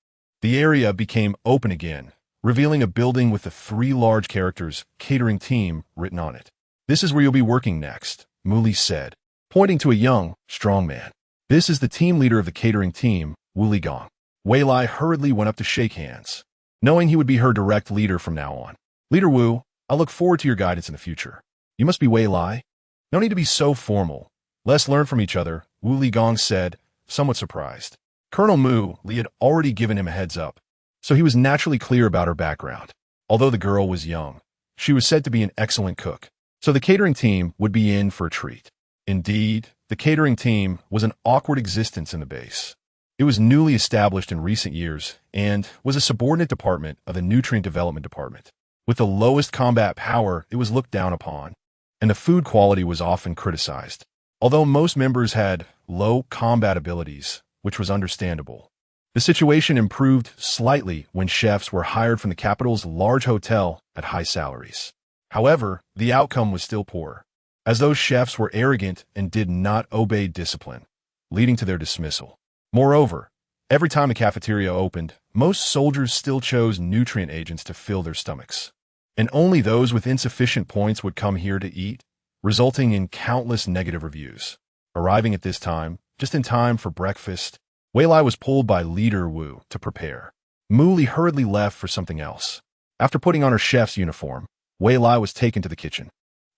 [SPEAKER 1] the area became open again, revealing a building with the three large characters "Catering Team" written on it. "This is where you'll be working next," Mu Li said, pointing to a young, strong man. "This is the team leader of the catering team, Wu Ligong." Wei Lai hurriedly went up to shake hands, knowing he would be her direct leader from now on. "Leader Wu, I look forward to your guidance in the future. You must be Wei Lai? No need to be so formal. Let's learn from each other," Wu Ligong said, somewhat surprised. Colonel Mu Li had already given him a heads up, so he was naturally clear about her background. Although the girl was young, she was said to be an excellent cook, so the catering team would be in for a treat. Indeed, the catering team was an awkward existence in the base. It was newly established in recent years and was a subordinate department of the Nutrient Development Department. With the lowest combat power, it was looked down upon, and the food quality was often criticized. Although most members had low combat abilities, which was understandable, the situation improved slightly when chefs were hired from the capital's large hotel at high salaries. However, the outcome was still poor, as those chefs were arrogant and did not obey discipline, leading to their dismissal. Moreover, every time the cafeteria opened, most soldiers still chose nutrient agents to fill their stomachs, and only those with insufficient points would come here to eat, resulting in countless negative reviews. Arriving at this time, just in time for breakfast, Wei Lai was pulled by Leader Wu to prepare. Mu Li hurriedly left for something else. After putting on her chef's uniform, Wei Lai was taken to the kitchen.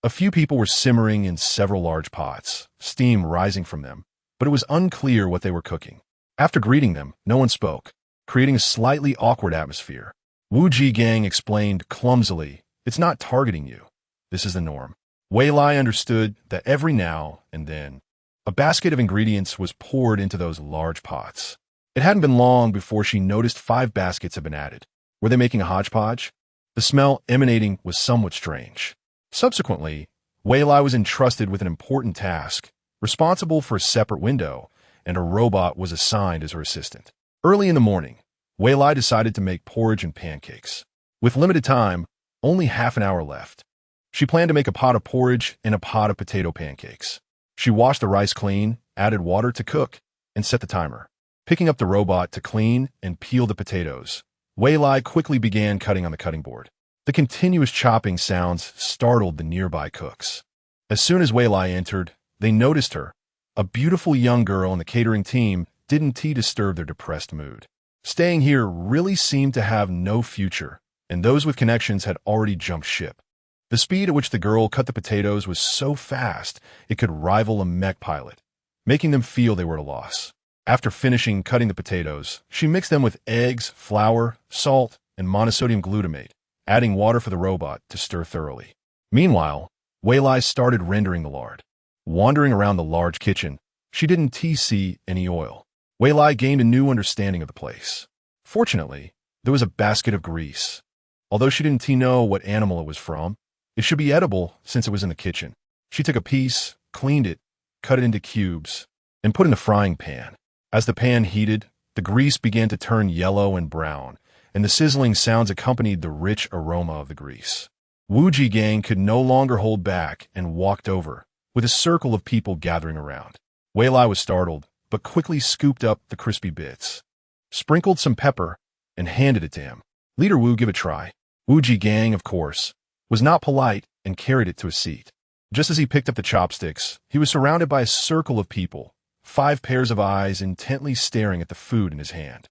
[SPEAKER 1] A few people were simmering in several large pots, steam rising from them, but it was unclear what they were cooking. After greeting them, no one spoke, creating a slightly awkward atmosphere. Wu Jigang explained clumsily, "It's not targeting you. This is the norm." Wei Lai understood that every now and then, a basket of ingredients was poured into those large pots. It hadn't been long before she noticed 5 baskets had been added. Were they making a hodgepodge? The smell emanating was somewhat strange. Subsequently, Wei Lai was entrusted with an important task, responsible for a separate window, and a robot was assigned as her assistant. Early in the morning, Wei Lai decided to make porridge and pancakes. With limited time, only half an hour left, she planned to make a pot of porridge and a pot of potato pancakes. She washed the rice clean, added water to cook, and set the timer. Picking up the robot to clean and peel the potatoes, Wei Lai quickly began cutting on the cutting board. The continuous chopping sounds startled the nearby cooks. As soon as Wei Lai entered, they noticed her. A beautiful young girl in the catering team didn't disturb their depressed mood. Staying here really seemed to have no future, and those with connections had already jumped ship. The speed at which the girl cut the potatoes was so fast it could rival a mech pilot, making them feel they were at a loss. After finishing cutting the potatoes, she mixed them with eggs, flour, salt, and monosodium glutamate, adding water for the robot to stir thoroughly. Meanwhile, Wei Lai started rendering the lard. Wandering around the large kitchen, she didn't see any oil. Wei Lai gained a new understanding of the place. Fortunately, there was a basket of grease. Although she didn't know what animal it was from, it should be edible since it was in the kitchen. She took a piece, cleaned it, cut it into cubes, and put in the frying pan. As the pan heated, the grease began to turn yellow and brown, and the sizzling sounds accompanied the rich aroma of the grease. Wu Jigang could no longer hold back and walked over, with a circle of people gathering around. Wei Lai was startled, but quickly scooped up the crispy bits, sprinkled some pepper, and handed it to him. Leader Wu, give it a try. Wu Jigang, of course, was not polite and carried it to a seat. Just as he picked up the chopsticks, he was surrounded by a circle of people, 5 pairs of eyes intently staring at the food in his hand.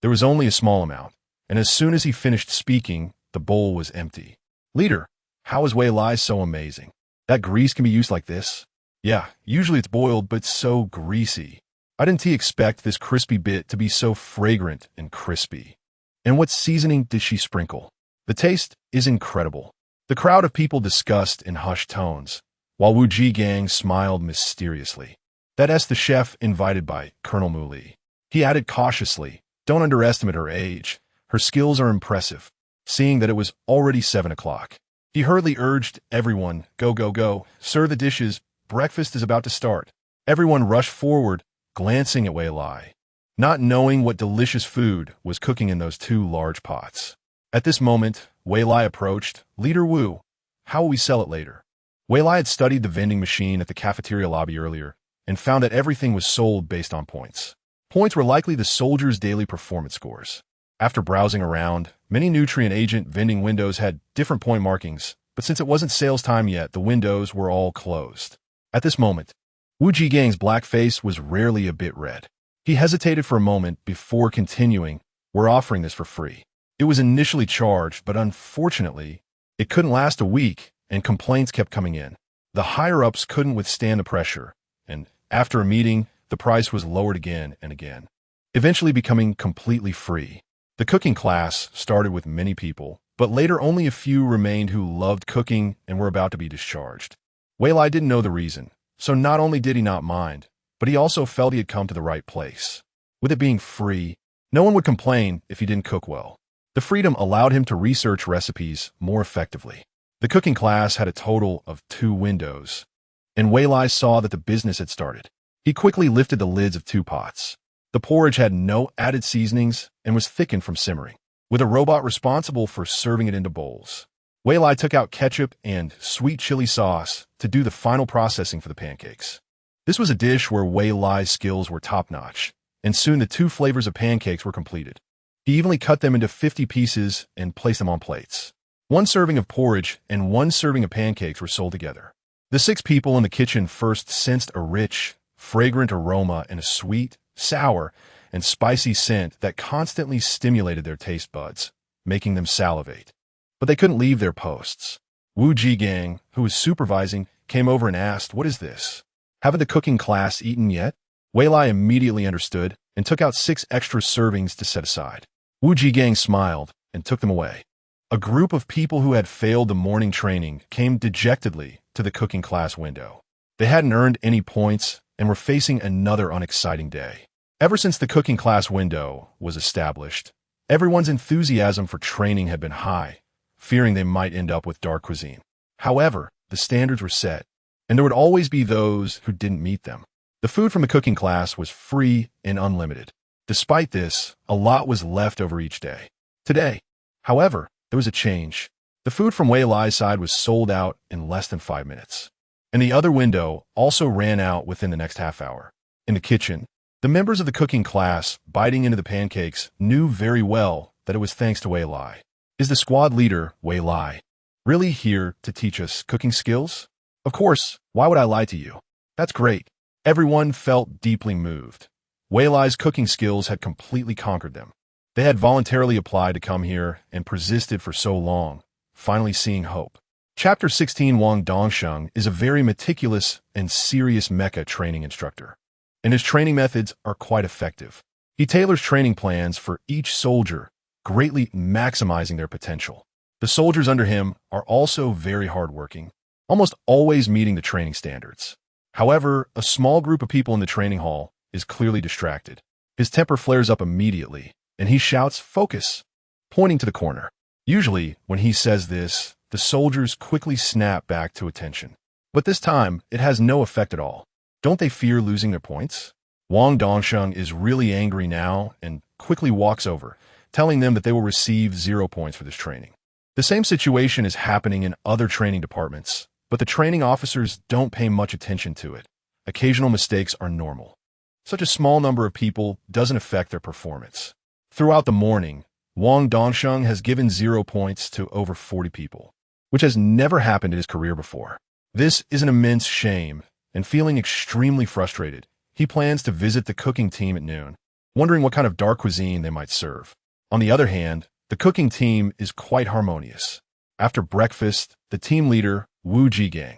[SPEAKER 1] There was only a small amount, and as soon as he finished speaking, the bowl was empty. Leader, how is Wei Lai so amazing? That grease can be used like this? Yeah, usually it's boiled, but it's so greasy. I didn't expect this crispy bit to be so fragrant and crispy. And what seasoning did she sprinkle? The taste is incredible. The crowd of people discussed in hushed tones, while Wu Jigang smiled mysteriously. That's the chef invited by Colonel Mu Li. He added cautiously, don't underestimate her age. Her skills are impressive. Seeing that it was already 7 o'clock, he hurriedly urged everyone, go, go, go, serve the dishes, breakfast is about to start. Everyone rushed forward, glancing at Wei Lai, not knowing what delicious food was cooking in those 2 large pots. At this moment, Wei Lai approached. Leader Wu, how will we sell it later? Wei Lai had studied the vending machine at the cafeteria lobby earlier and found that everything was sold based on points. Points were likely the soldiers' daily performance scores. After browsing around, many nutrient agent vending windows had different point markings, but since it wasn't sales time yet, the windows were all closed. At this moment, Wu Jigang's black face was rarely a bit red. He hesitated for a moment before continuing, we're offering this for free. It was initially charged, but unfortunately, it couldn't last a week, and complaints kept coming in. The higher-ups couldn't withstand the pressure, and after a meeting, the price was lowered again and again, eventually becoming completely free. The cooking class started with many people, but later only a few remained who loved cooking and were about to be discharged. Wei Lai didn't know the reason, so not only did he not mind, but he also felt he had come to the right place. With it being free, no one would complain if he didn't cook well. The freedom allowed him to research recipes more effectively. The cooking class had a total of 2 windows, and Wei Lai saw that the business had started. He quickly lifted the lids of 2 pots. The porridge had no added seasonings and was thickened from simmering, with a robot responsible for serving it into bowls. Wei Lai took out ketchup and sweet chili sauce to do the final processing for the pancakes. This was a dish where Wei Lai's skills were top-notch, and soon the 2 flavors of pancakes were completed. He evenly cut them into 50 pieces and placed them on plates. 1 serving of porridge and 1 serving of pancakes were sold together. The 6 people in the kitchen first sensed a rich, fragrant aroma and a sweet, sour, and spicy scent that constantly stimulated their taste buds, making them salivate. But they couldn't leave their posts. Wu Jigang, who was supervising, came over and asked, what is this? Haven't the cooking class eaten yet? Wei Lai immediately understood and took out 6 extra servings to set aside. Wu Jigang smiled and took them away. A group of people who had failed the morning training came dejectedly to the cooking class window. They hadn't earned any points and were facing another unexciting day. Ever since the cooking class window was established, everyone's enthusiasm for training had been high, fearing they might end up with dark cuisine. However, the standards were set, and there would always be those who didn't meet them. The food from the cooking class was free and unlimited. Despite this, a lot was left over each day. Today, however, there was a change. The food from Wei Lai's side was sold out in less than 5 minutes, and the other window also ran out within the next half hour. In the kitchen, the members of the cooking class, biting into the pancakes, knew very well that it was thanks to Wei Lai. Is the squad leader, Wei Lai, really here to teach us cooking skills? Of course, why would I lie to you? That's great. Everyone felt deeply moved. Wei Lai's cooking skills had completely conquered them. They had voluntarily applied to come here and persisted for so long, finally seeing hope. Chapter 16 Wang Dongsheng is a very meticulous and serious mecha training instructor, and his training methods are quite effective. He tailors training plans for each soldier, greatly maximizing their potential. The soldiers under him are also very hardworking, almost always meeting the training standards. However, a small group of people in the training hall is clearly distracted. His temper flares up immediately, and he shouts, "Focus!" pointing to the corner. Usually, when he says this, the soldiers quickly snap back to attention. But this time, it has no effect at all. Don't they fear losing their points? Wang Dongsheng is really angry now and quickly walks over, telling them that they will receive 0 points for this training. The same situation is happening in other training departments, but the training officers don't pay much attention to it. Occasional mistakes are normal. Such a small number of people doesn't affect their performance. Throughout the morning, Wang Dongsheng has given 0 points to over 40 people, which has never happened in his career before. This is an immense shame, and feeling extremely frustrated, he plans to visit the cooking team at noon, wondering what kind of dark cuisine they might serve. On the other hand, the cooking team is quite harmonious. After breakfast, the team leader, Wu Jigang,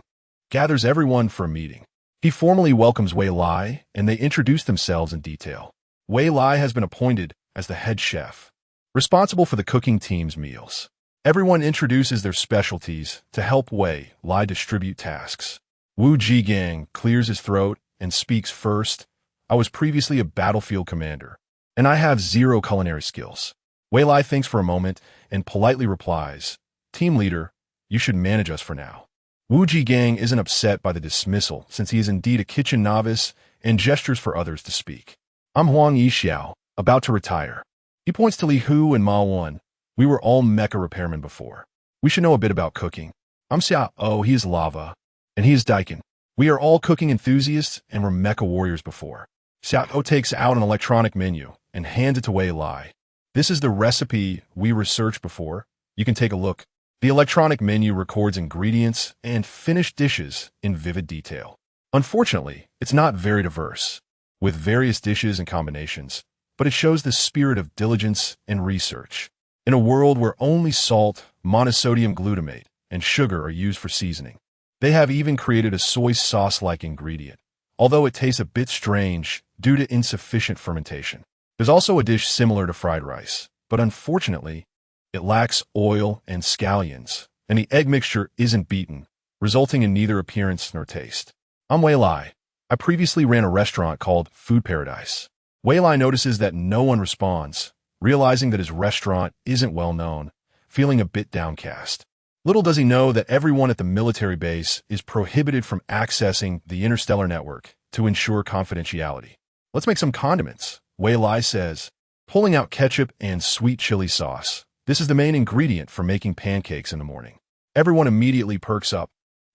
[SPEAKER 1] gathers everyone for a meeting. He formally welcomes Wei Lai, and they introduce themselves in detail. Wei Lai has been appointed as the head chef, responsible for the cooking team's meals. Everyone introduces their specialties to help Wei Lai distribute tasks. Wu Jigang clears his throat and speaks first. "I was previously a battlefield commander, and I have 0 culinary skills." Wei Lai thinks for a moment and politely replies, "Team leader, you should manage us for now." Wu Jigang isn't upset by the dismissal since he is indeed a kitchen novice and gestures for others to speak. "I'm Huang Yixiao, about to retire." He points to Li Hu and Ma Wan. "We were all mecha repairmen before. We should know a bit about cooking." "I'm Xia Oh, he is Lava, and he is Daikin. We are all cooking enthusiasts and were mecha warriors before." Xia Oh takes out an electronic menu and hands it to Wei Lai. "This is the recipe we researched before. You can take a look." The electronic menu records ingredients and finished dishes in vivid detail. Unfortunately, it's not very diverse, with various dishes and combinations, but it shows the spirit of diligence and research. In a world where only salt, monosodium glutamate, and sugar are used for seasoning, they have even created a soy sauce-like ingredient, although it tastes a bit strange due to insufficient fermentation. There's also a dish similar to fried rice, but unfortunately, it lacks oil and scallions, and the egg mixture isn't beaten, resulting in neither appearance nor taste. "I'm Wei Lai. I previously ran a restaurant called Food Paradise." Wei Lai notices that no one responds, realizing that his restaurant isn't well known, feeling a bit downcast. Little does he know that everyone at the military base is prohibited from accessing the interstellar network to ensure confidentiality. "Let's make some condiments," Wei Lai says, pulling out ketchup and sweet chili sauce. This is the main ingredient for making pancakes in the morning. Everyone immediately perks up,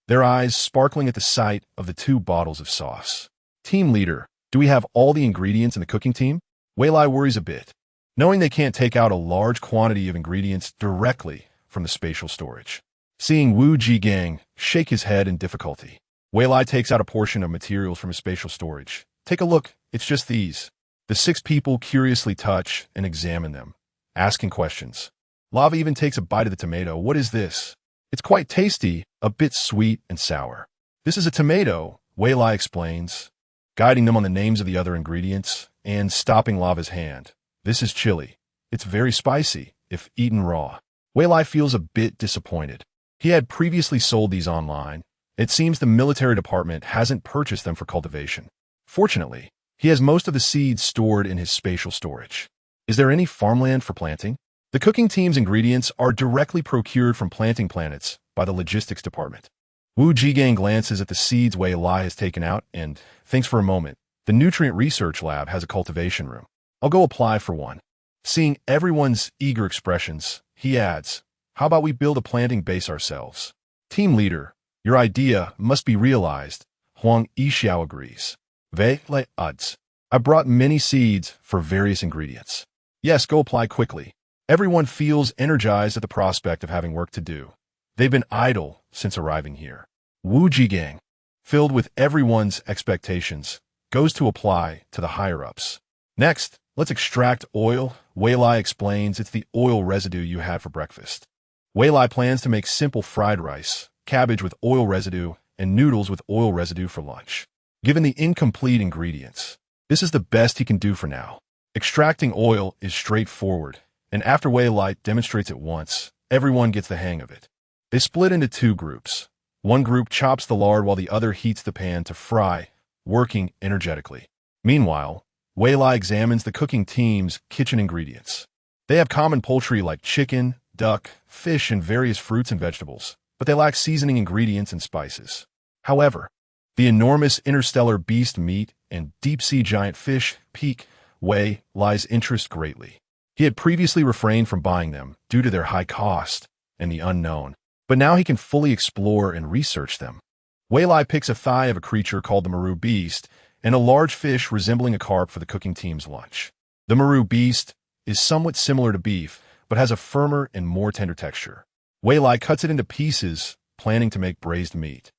[SPEAKER 1] their eyes sparkling at the sight of the 2 bottles of sauce. "Team leader, do we have all the ingredients in the cooking team?" Wei Lai worries a bit, knowing they can't take out a large quantity of ingredients directly from the spatial storage. Seeing Wu Jigang shake his head in difficulty, Wei Lai takes out a portion of materials from his spatial storage. "Take a look, it's just these." The 6 people curiously touch and examine them, asking questions. Lava even takes a bite of the tomato. "What is this?" "It's quite tasty, a bit sweet and sour." "This is a tomato," Wei Lai explains, guiding them on the names of the other ingredients and stopping Lava's hand. "This is chili. It's very spicy, if eaten raw." Wei Lai feels a bit disappointed. He had previously sold these online. It seems the military department hasn't purchased them for cultivation. Fortunately, he has most of the seeds stored in his spatial storage. Is there any farmland for planting? The cooking team's ingredients are directly procured from planting planets by the logistics department. Wu Jigang glances at the seeds Wei Lai has taken out and thinks for a moment. The nutrient research lab has a cultivation room. "I'll go apply for one." Seeing everyone's eager expressions, he adds, "How about we build a planting base ourselves?" "Team leader, your idea must be realized," Huang Yixiao agrees. "Wei Lai adds, I brought many seeds for various ingredients." "Yes, go apply quickly." Everyone feels energized at the prospect of having work to do. They've been idle since arriving here. Wu Jigang, filled with everyone's expectations, goes to apply to the higher-ups. "Next, let's extract oil," Wei Lai explains. "It's the oil residue you had for breakfast." Wei Lai plans to make simple fried rice, cabbage with oil residue, and noodles with oil residue for lunch. Given the incomplete ingredients, this is the best he can do for now. Extracting oil is straightforward, and after Wei Lai demonstrates it once, everyone gets the hang of it. They split into 2 groups. One group chops the lard while the other heats the pan to fry, working energetically. Meanwhile, Wei Lai examines the cooking team's kitchen ingredients. They have common poultry like chicken, duck, fish, and various fruits and vegetables, but they lack seasoning ingredients and spices. However, the enormous interstellar beast meat and deep-sea giant fish pique Wei Lai's interest greatly. He had previously refrained from buying them due to their high cost and the unknown, but now he can fully explore and research them. Wei Lai picks a thigh of a creature called the Maru beast and a large fish resembling a carp for the cooking team's lunch. The Maru beast is somewhat similar to beef, but has a firmer and more tender texture. Wei Lai cuts it into pieces, planning to make braised meat.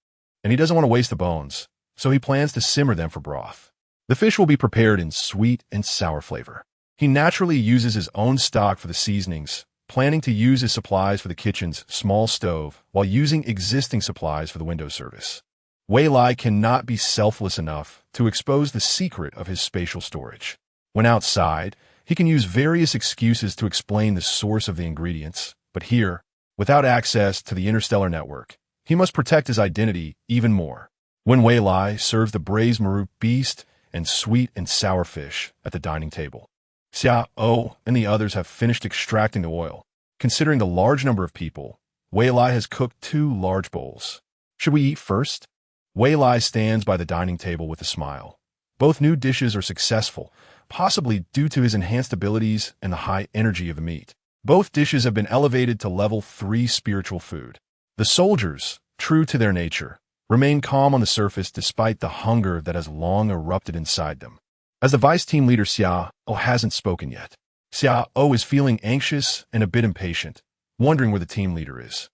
[SPEAKER 1] And he doesn't want to waste the bones, so he plans to simmer them for broth. The fish will be prepared in sweet and sour flavor. He naturally uses his own stock for the seasonings, planning to use his supplies for the kitchen's small stove while using existing supplies for the window service. Wei Lai cannot be selfless enough to expose the secret of his spatial storage. When outside, he can use various excuses to explain the source of the ingredients, but here, without access to the interstellar network, he must protect his identity even more. When Wei Lai serves the braised Maru beast and sweet and sour fish at the dining table, Sigh and the others have finished extracting the oil. Considering the large number of people, Wei Lai has cooked 2 large bowls. Should we eat first? Wei Lai stands by the dining table with a smile. Both new dishes are successful, possibly due to his enhanced abilities and the high energy of the meat. Both dishes have been elevated to level 3 spiritual food. The soldiers, true to their nature, remain calm on the surface despite the hunger that has long erupted inside them. As the vice team leader, Sigh hasn't spoken yet. Sigh is feeling anxious and a bit impatient, wondering where the team leader is.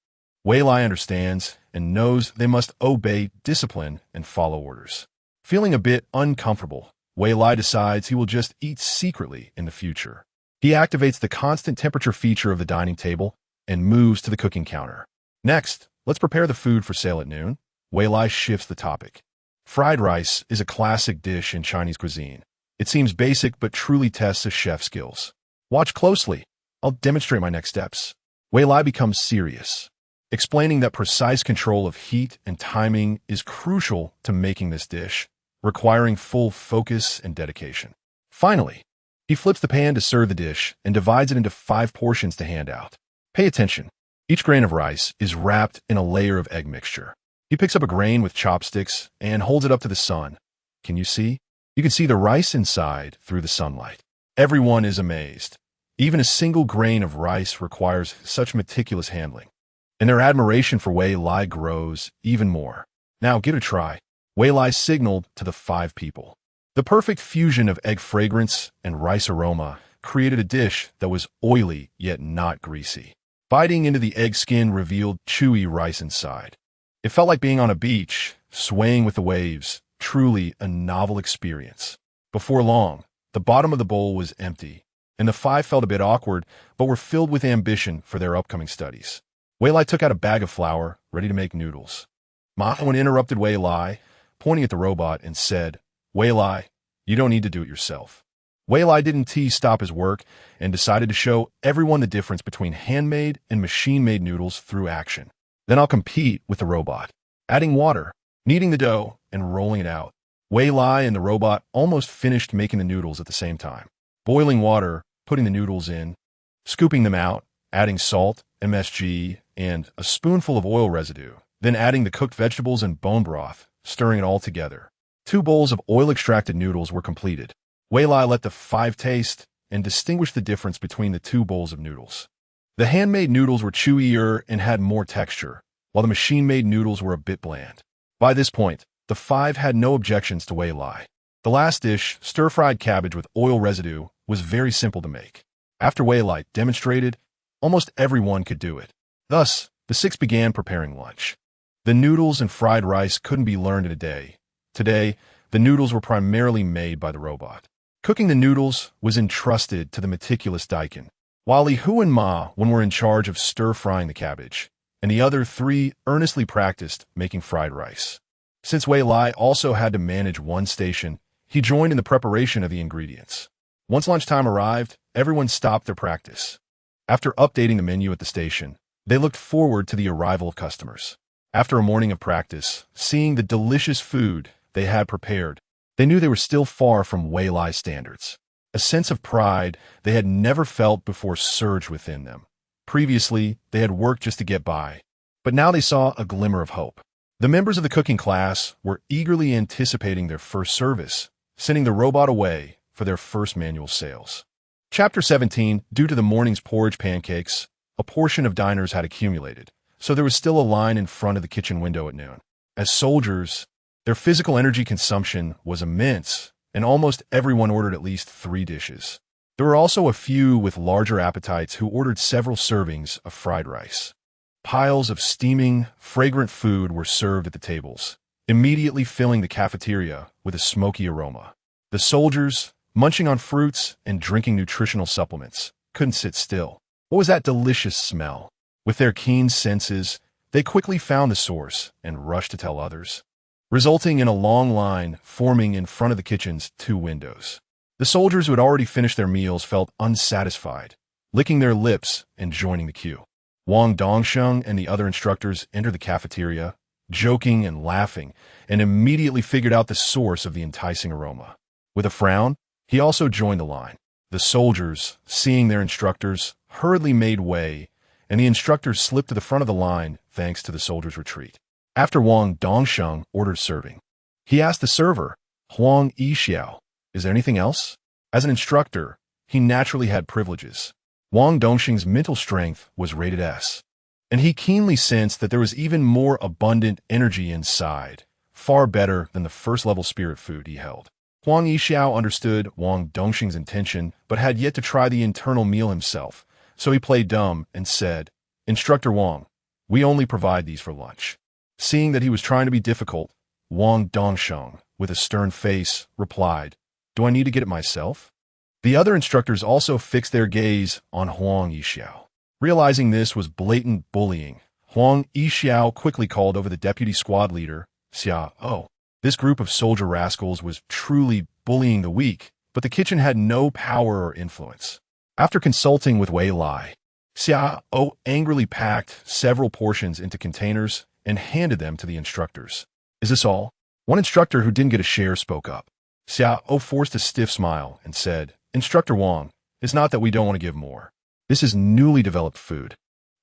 [SPEAKER 1] Wei Lai understands and knows they must obey discipline and follow orders. Feeling a bit uncomfortable, Wei Lai decides he will just eat secretly in the future. He activates the constant temperature feature of the dining table and moves to the cooking counter. Next, let's prepare the food for sale at noon. Wei Lai shifts the topic. Fried rice is a classic dish in Chinese cuisine. It seems basic but truly tests a chef's skills. Watch closely. I'll demonstrate my next steps. Wei Lai becomes serious, explaining that precise control of heat and timing is crucial to making this dish, requiring full focus and dedication. Finally, he flips the pan to serve the dish and divides it into 5 portions to hand out. Pay attention. Each grain of rice is wrapped in a layer of egg mixture. He picks up a grain with chopsticks and holds it up to the sun. Can you see? You can see the rice inside through the sunlight. Everyone is amazed. Even a single grain of rice requires such meticulous handling. And their admiration for Wei Lai grows even more. Now give it a try. Wei Lai signaled to the 5 people. The perfect fusion of egg fragrance and rice aroma created a dish that was oily yet not greasy. Biting into the egg skin revealed chewy rice inside. It felt like being on a beach, swaying with the waves, truly a novel experience. Before long, the bottom of the bowl was empty, and the 5 felt a bit awkward, but were filled with ambition for their upcoming studies. Wei Lai took out a bag of flour, ready to make noodles. Ma interrupted Wei Lai, pointing at the robot, and said, Wei Lai, you don't need to do it yourself. Wei Lai didn't stop his work and decided to show everyone the difference between handmade and machine-made noodles through action. Then I'll compete with the robot, adding water, kneading the dough, and rolling it out. Wei Lai and the robot almost finished making the noodles at the same time. Boiling water, putting the noodles in, scooping them out, adding salt, MSG, and a spoonful of oil residue, then adding the cooked vegetables and bone broth, stirring it all together. 2 bowls of oil-extracted noodles were completed. Wei Lai let the 5 taste and distinguish the difference between the 2 bowls of noodles. The handmade noodles were chewier and had more texture, while the machine-made noodles were a bit bland. By this point, the 5 had no objections to Wei Lai. The last dish, stir-fried cabbage with oil residue, was very simple to make. After Wei Lai demonstrated, almost everyone could do it. Thus, the 6 began preparing lunch. The noodles and fried rice couldn't be learned in a day. Today, the noodles were primarily made by the robot. Cooking the noodles was entrusted to the meticulous Daikon, while Li Hu and Ma were in charge of stir-frying the cabbage, and the other 3 earnestly practiced making fried rice. Since Wei Lai also had to manage one station, he joined in the preparation of the ingredients. Once lunchtime arrived, everyone stopped their practice. After updating the menu at the station, they looked forward to the arrival of customers. After a morning of practice, seeing the delicious food they had prepared, They knew they were still far from Wei Lai standards. A sense of pride they had never felt before surged within them. Previously, they had worked just to get by, but now they saw a glimmer of hope. The members of the cooking class were eagerly anticipating their first service, sending the robot away for their first manual sales. Chapter 17. Due to the morning's porridge pancakes, a portion of diners had accumulated, so there was still a line in front of the kitchen window at noon. As soldiers, their physical energy consumption was immense, and almost everyone ordered at least 3 dishes. There were also a few with larger appetites who ordered several servings of fried rice. Piles of steaming, fragrant food were served at the tables, immediately filling the cafeteria with a smoky aroma. The soldiers, munching on fruits and drinking nutritional supplements, couldn't sit still. What was that delicious smell? With their keen senses, they quickly found the source and rushed to tell others, resulting in a long line forming in front of the kitchen's 2 windows. The soldiers who had already finished their meals felt unsatisfied, licking their lips and joining the queue. Wang Dongsheng and the other instructors entered the cafeteria, joking and laughing, and immediately figured out the source of the enticing aroma. With a frown, he also joined the line. The soldiers, seeing their instructors, hurriedly made way, and the instructors slipped to the front of the line thanks to the soldiers' retreat. After Wang Dongsheng ordered serving, he asked the server, Huang Yixiao, "Is there anything else?" As an instructor, he naturally had privileges. Wang Dongsheng's mental strength was rated S, and he keenly sensed that there was even more abundant energy inside, far better than the first-level spirit food he held. Huang Yixiao understood Wang Dongsheng's intention, but had yet to try the internal meal himself, so he played dumb and said, "Instructor Wang, we only provide these for lunch." Seeing that he was trying to be difficult, Wang Dongsheng, with a stern face, replied, "Do I need to get it myself?" The other instructors also fixed their gaze on Huang Yixiao. Realizing this was blatant bullying, Huang Yixiao quickly called over the deputy squad leader, Sigh. This group of soldier rascals was truly bullying the weak, but the kitchen had no power or influence. After consulting with Wei Lai, Sigh angrily packed several portions into containers and handed them to the instructors. "Is this all?" One instructor who didn't get a share spoke up. Sigh forced a stiff smile and said, "Instructor Wang, it's not that we don't want to give more. This is newly developed food.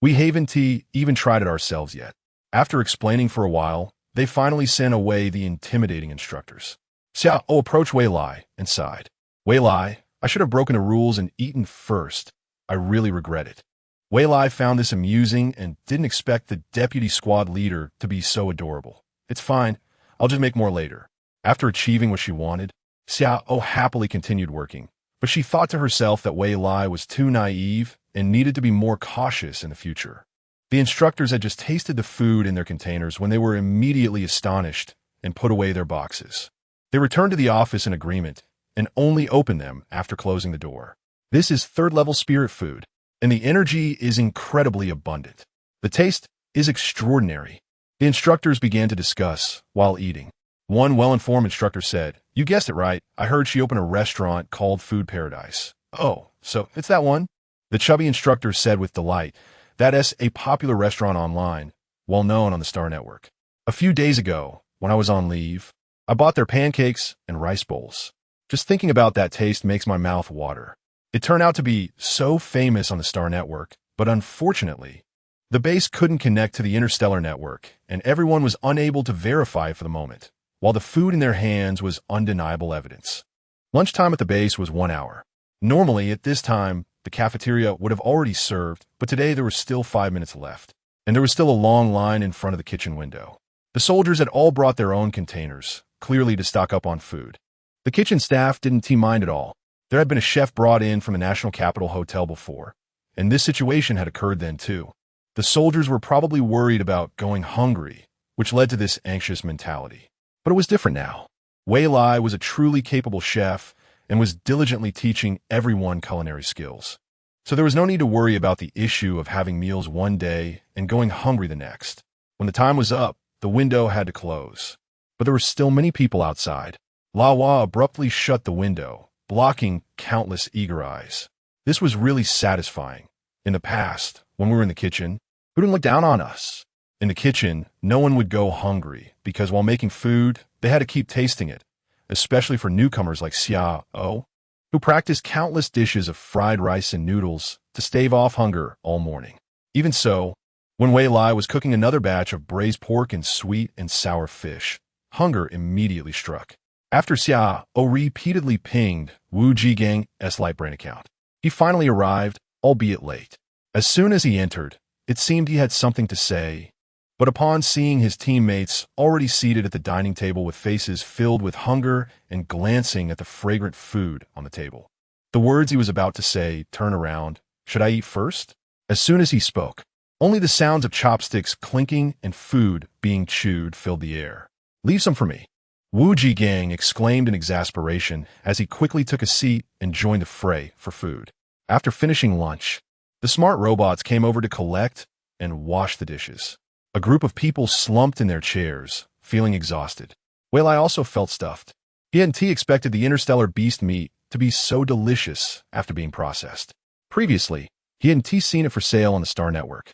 [SPEAKER 1] We haven't even tried it ourselves yet." After explaining for a while, they finally sent away the intimidating instructors. Sigh approached Wei Lai and sighed. "Wei Lai, I should have broken the rules and eaten first. I really regret it." Wei Lai found this amusing and didn't expect the deputy squad leader to be so adorable. "It's fine. I'll just make more later." After achieving what she wanted, Sigh happily continued working, but she thought to herself that Wei Lai was too naive and needed to be more cautious in the future. The instructors had just tasted the food in their containers when they were immediately astonished and put away their boxes. They returned to the office in agreement and only opened them after closing the door. This is third-level spirit food, and the energy is incredibly abundant. The taste is extraordinary. The instructors began to discuss while eating. One well-informed instructor said, "You guessed it right. I heard she opened a restaurant called Food Paradise." "Oh, so it's that one?" The chubby instructor said with delight. "That is a popular restaurant online, well known on the Star Network. A few days ago, when I was on leave, I bought their pancakes and rice bowls. Just thinking about that taste makes my mouth water." It turned out to be so famous on the Star Network, but unfortunately, the base couldn't connect to the interstellar network, and everyone was unable to verify it for the moment, while the food in their hands was undeniable evidence. Lunchtime at the base was 1 hour. Normally, at this time, the cafeteria would have already served, but today there was still 5 minutes left, and there was still a long line in front of the kitchen window. The soldiers had all brought their own containers, clearly to stock up on food. The kitchen staff didn't mind at all. There had been a chef brought in from the National Capital Hotel before, and this situation had occurred then too. The soldiers were probably worried about going hungry, which led to this anxious mentality. But it was different now. Wei Lai was a truly capable chef and was diligently teaching everyone culinary skills. So there was no need to worry about the issue of having meals one day and going hungry the next. When the time was up, the window had to close. But there were still many people outside. Lawa abruptly shut the window, blocking countless eager eyes. This was really satisfying. In the past, when we were in the kitchen, who didn't look down on us? In the kitchen, no one would go hungry because while making food, they had to keep tasting it. especially for newcomers like Sigh, who practiced countless dishes of fried rice and noodles to stave off hunger all morning. Even so, when Wei Lai was cooking another batch of braised pork and sweet and sour fish, hunger immediately struck. After Sigh repeatedly pinged Wu Jigang's Lightbrain account, he finally arrived, albeit late. As soon as he entered, it seemed he had something to say, but upon seeing his teammates already seated at the dining table with faces filled with hunger and glancing at the fragrant food on the table, the words he was about to say turned around. Should I eat first? As soon as he spoke, only the sounds of chopsticks clinking and food being chewed filled the air. Leave some for me, Wu Jigang exclaimed in exasperation as he quickly took a seat and joined the fray for food. After finishing lunch, the smart robots came over to collect and wash the dishes. A group of people slumped in their chairs, feeling exhausted. Wei Lai also felt stuffed. He hadn't expected the interstellar beast meat to be so delicious after being processed. Previously, he hadn't seen it for sale on the Star Network,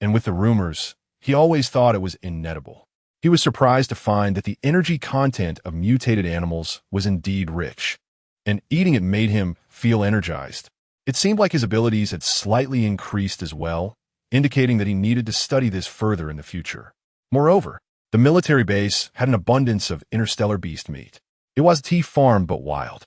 [SPEAKER 1] and with the rumors, he always thought it was inedible. He was surprised to find that the energy content of mutated animals was indeed rich, and eating it made him feel energized. It seemed like his abilities had slightly increased as well, indicating that he needed to study this further in the future. Moreover, the military base had an abundance of interstellar beast meat. It was farm but wild.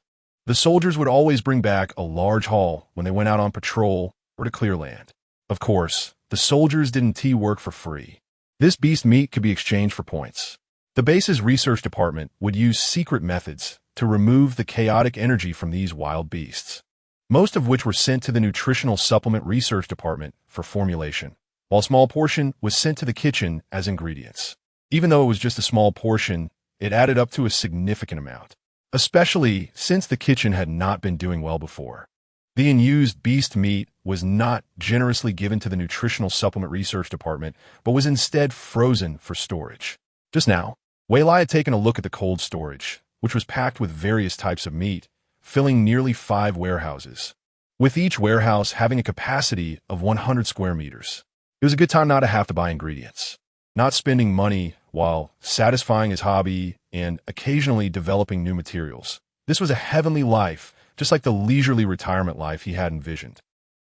[SPEAKER 1] The soldiers would always bring back a large haul when they went out on patrol or to clear land. Of course, the soldiers didn't work for free. This beast meat could be exchanged for points. The base's research department would use secret methods to remove the chaotic energy from these wild beasts, most of which were sent to the Nutritional Supplement Research Department for formulation, while a small portion was sent to the kitchen as ingredients. Even though it was just a small portion, it added up to a significant amount, especially since the kitchen had not been doing well before. The unused beast meat was not generously given to the Nutritional Supplement Research Department, but was instead frozen for storage. Just now, Wei Lai had taken a look at the cold storage, which was packed with various types of meat, filling nearly 5 warehouses, with each warehouse having a capacity of 100 square meters. It was a good time not to have to buy ingredients, not spending money while satisfying his hobby and occasionally developing new materials. This was a heavenly life, just like the leisurely retirement life he had envisioned.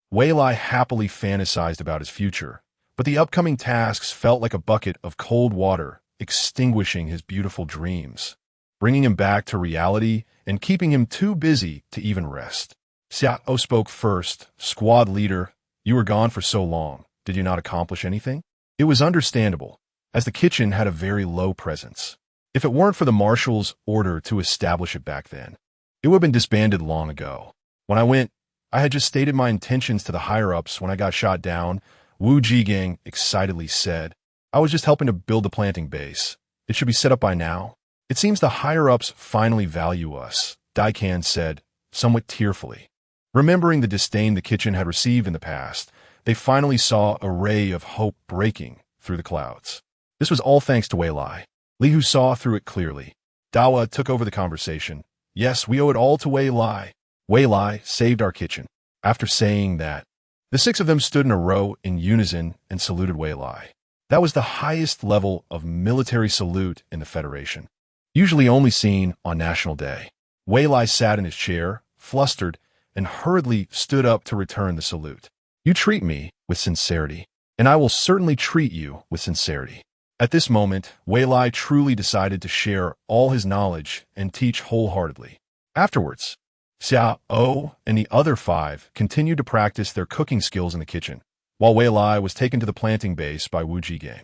[SPEAKER 1] Wei Lai happily fantasized about his future, but the upcoming tasks felt like a bucket of cold water extinguishing his beautiful dreams, bringing him back to reality and keeping him too busy to even rest. Xiao spoke first. Squad leader, you were gone for so long. Did you not accomplish anything? It was understandable, as the kitchen had a very low presence. If it weren't for the marshal's order to establish it back then, it would have been disbanded long ago. When I went, I had just stated my intentions to the higher-ups when I got shot down, Wu Jigang excitedly said. I was just helping to build the planting base. It should be set up by now. It seems the higher-ups finally value us, Daikan said, somewhat tearfully. Remembering the disdain the kitchen had received in the past, they finally saw a ray of hope breaking through the clouds. This was all thanks to Wei Lai. Li Hu saw through it clearly. Dawa took over the conversation. Yes, we owe it all to Wei Lai. Wei Lai saved our kitchen. After saying that, the 6 of them stood in a row in unison and saluted Wei Lai. That was the highest level of military salute in the Federation, usually only seen on National Day. Wei Lai sat in his chair, flustered, and hurriedly stood up to return the salute. You treat me with sincerity, and I will certainly treat you with sincerity. At this moment, Wei Lai truly decided to share all his knowledge and teach wholeheartedly. Afterwards, Xiao and the other 5 continued to practice their cooking skills in the kitchen, while Wei Lai was taken to the planting base by Wu Jigang.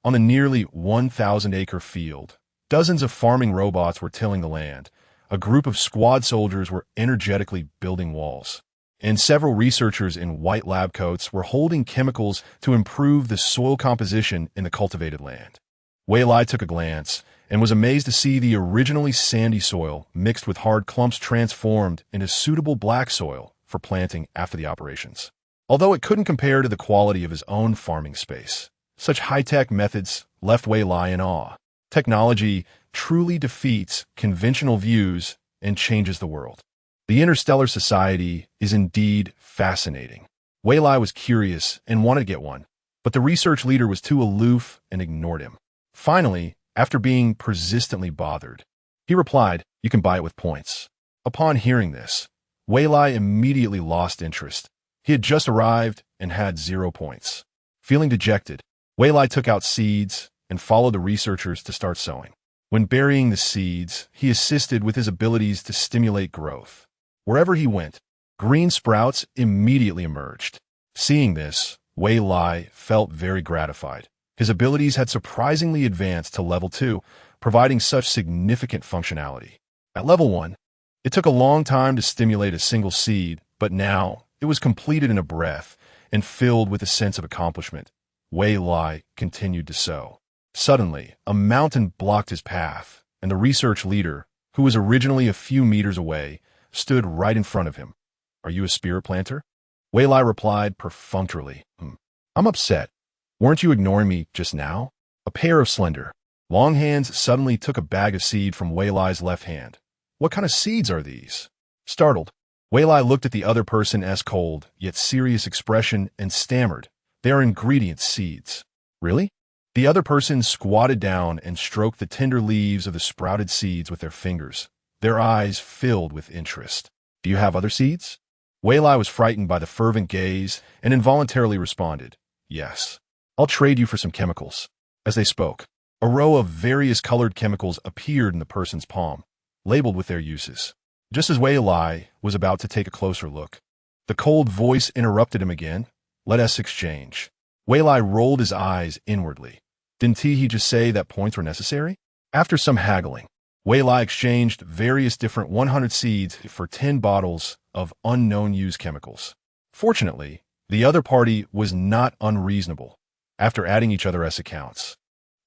[SPEAKER 1] On the nearly 1,000-acre field, dozens of farming robots were tilling the land. A group of squad soldiers were energetically building walls, and several researchers in white lab coats were holding chemicals to improve the soil composition in the cultivated land. Wei Lai took a glance and was amazed to see the originally sandy soil mixed with hard clumps transformed into suitable black soil for planting after the operations. Although it couldn't compare to the quality of his own farming space, such high-tech methods left Wei Lai in awe. Technology truly defeats conventional views and changes the world. The interstellar society is indeed fascinating. Wei Lai was curious and wanted to get one, but the research leader was too aloof and ignored him. Finally, after being persistently bothered, He replied, "You can buy it with points." Upon hearing this, Wei Lai immediately lost interest. He had just arrived and had 0 points. Feeling dejected, Wei Lai took out seeds and followed the researchers to start sowing. When burying the seeds, he assisted with his abilities to stimulate growth. Wherever he went, green sprouts immediately emerged. Seeing this, Wei Lai felt very gratified. His abilities had surprisingly advanced to level 2, providing such significant functionality. At level 1, it took a long time to stimulate a single seed, but now it was completed in a breath and filled with a sense of accomplishment. Wei Lai continued to sow. Suddenly, a mountain blocked his path, and the research leader, who was originally a few meters away, stood right in front of him. "Are you a spirit planter?" Wei Lai replied perfunctorily. "I'm upset. Weren't you ignoring me just now?" A pair of slender, long hands suddenly took a bag of seed from Wei Lai's left hand. "What kind of seeds are these?" Startled, Wei Lai looked at the other person's cold, yet serious expression and stammered, "They are ingredient seeds." "Really?" The other person squatted down and stroked the tender leaves of the sprouted seeds with their fingers, their eyes filled with interest. "Do you have other seeds?" Wei Lai was frightened by the fervent gaze and involuntarily responded, "Yes. I'll trade you for some chemicals." As they spoke, a row of various colored chemicals appeared in the person's palm, labeled with their uses. Just as Wei Lai was about to take a closer look, the cold voice interrupted him again. "Let us exchange." Wei Lai rolled his eyes inwardly. Didn't he just say that points were necessary? After some haggling, Wei Lai exchanged various different 100 seeds for 10 bottles of unknown use chemicals. Fortunately, the other party was not unreasonable. After adding each other's accounts,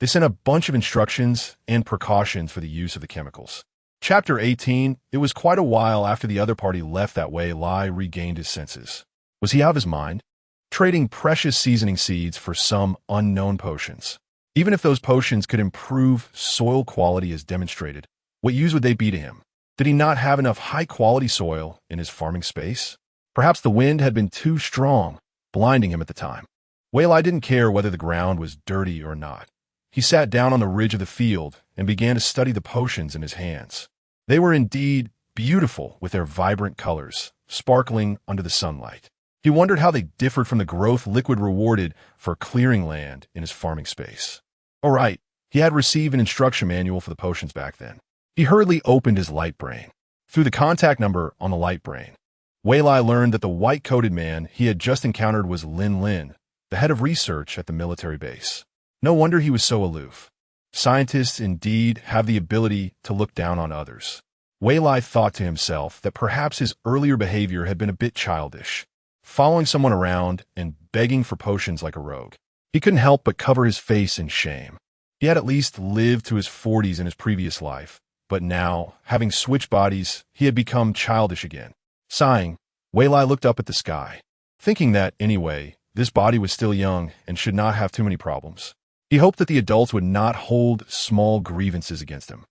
[SPEAKER 1] they sent a bunch of instructions and precautions for the use of the chemicals. Chapter 18. It was quite a while after the other party left that Wei Lai regained his senses. Was he out of his mind? Trading precious seasoning seeds for some unknown potions. Even if those potions could improve soil quality as demonstrated, what use would they be to him? Did he not have enough high-quality soil in his farming space? Perhaps the wind had been too strong, blinding him at the time. Wei Lai didn't care whether the ground was dirty or not. He sat down on the ridge of the field and began to study the potions in his hands. They were indeed beautiful with their vibrant colors, sparkling under the sunlight. He wondered how they differed from the growth liquid rewarded for clearing land in his farming space. All right, he had received an instruction manual for the potions back then. He hurriedly opened his light brain. Through the contact number on the light brain, Wei Lai learned that the white-coated man he had just encountered was Lin, the head of research at the military base. No wonder he was so aloof. Scientists indeed have the ability to look down on others. Wei Lai thought to himself that perhaps his earlier behavior had been a bit childish, following someone around and begging for potions like a rogue. He couldn't help but cover his face in shame. He had at least lived to his 40s in his previous life, but now, having switched bodies, he had become childish again. Sighing, Wei Lai looked up at the sky, thinking that, anyway, this body was still young and should not have too many problems. He hoped that the adults would not hold small grievances against him.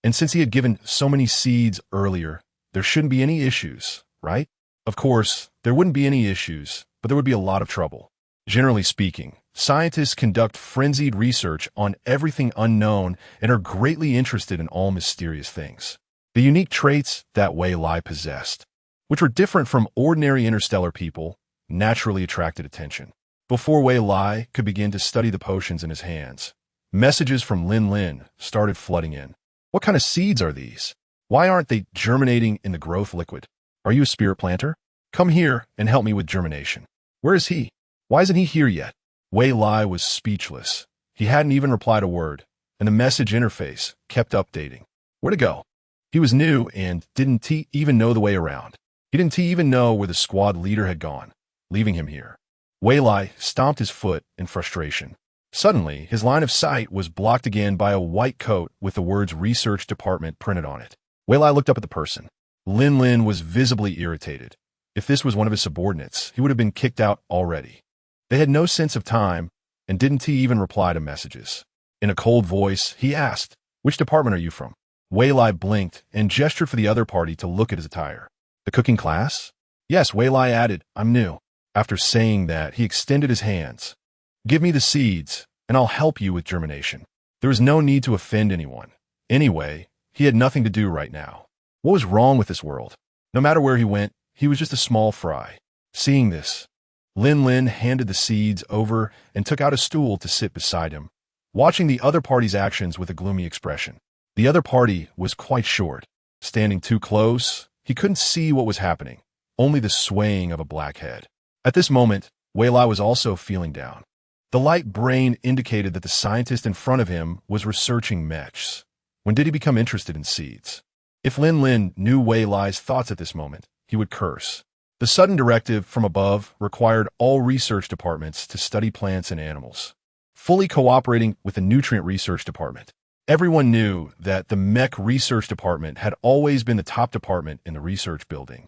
[SPEAKER 1] And since he had given so many seeds earlier, there shouldn't be any issues, right? Of course, there wouldn't be any issues, but there would be a lot of trouble. Generally speaking, scientists conduct frenzied research on everything unknown and are greatly interested in all mysterious things. The unique traits that Wei Lai possessed, which were different from ordinary interstellar people, naturally attracted attention. Before Wei Lai could begin to study the potions in his hands, messages from Lin started flooding in. What kind of seeds are these? Why aren't they germinating in the growth liquid? Are you a spirit planter? Come here and help me with germination. Where is he? Why isn't he here yet? Wei Lai was speechless. He hadn't even replied a word, and the message interface kept updating. Where to go? He was new and didn't even know the way around. He didn't even know where the squad leader had gone, leaving him here. Wei Lai stomped his foot in frustration. Suddenly, his line of sight was blocked again by a white coat with the words Research Department printed on it. Wei Lai looked up at the person. Lin was visibly irritated. If this was one of his subordinates, he would have been kicked out already. They had no sense of time and didn't even reply to messages. In a cold voice, he asked, "Which department are you from?" Wei Lai blinked and gestured for the other party to look at his attire. "The cooking class?" "Yes," Wei Lai added, "I'm new." After saying that, he extended his hands. "Give me the seeds, and I'll help you with germination. There is no need to offend anyone. Anyway, he had nothing to do right now. What was wrong with this world? No matter where he went, he was just a small fry. Seeing this, Lin handed the seeds over and took out a stool to sit beside him, watching the other party's actions with a gloomy expression. The other party was quite short. Standing too close, he couldn't see what was happening, only the swaying of a black head. At this moment, Wei Lai was also feeling down. The light brain indicated that the scientist in front of him was researching mechs. When did he become interested in seeds? If Lin knew Wei Lai's thoughts at this moment, he would curse. The sudden directive from above required all research departments to study plants and animals, fully cooperating with the nutrient research department. Everyone knew that the mech research department had always been the top department in the research building,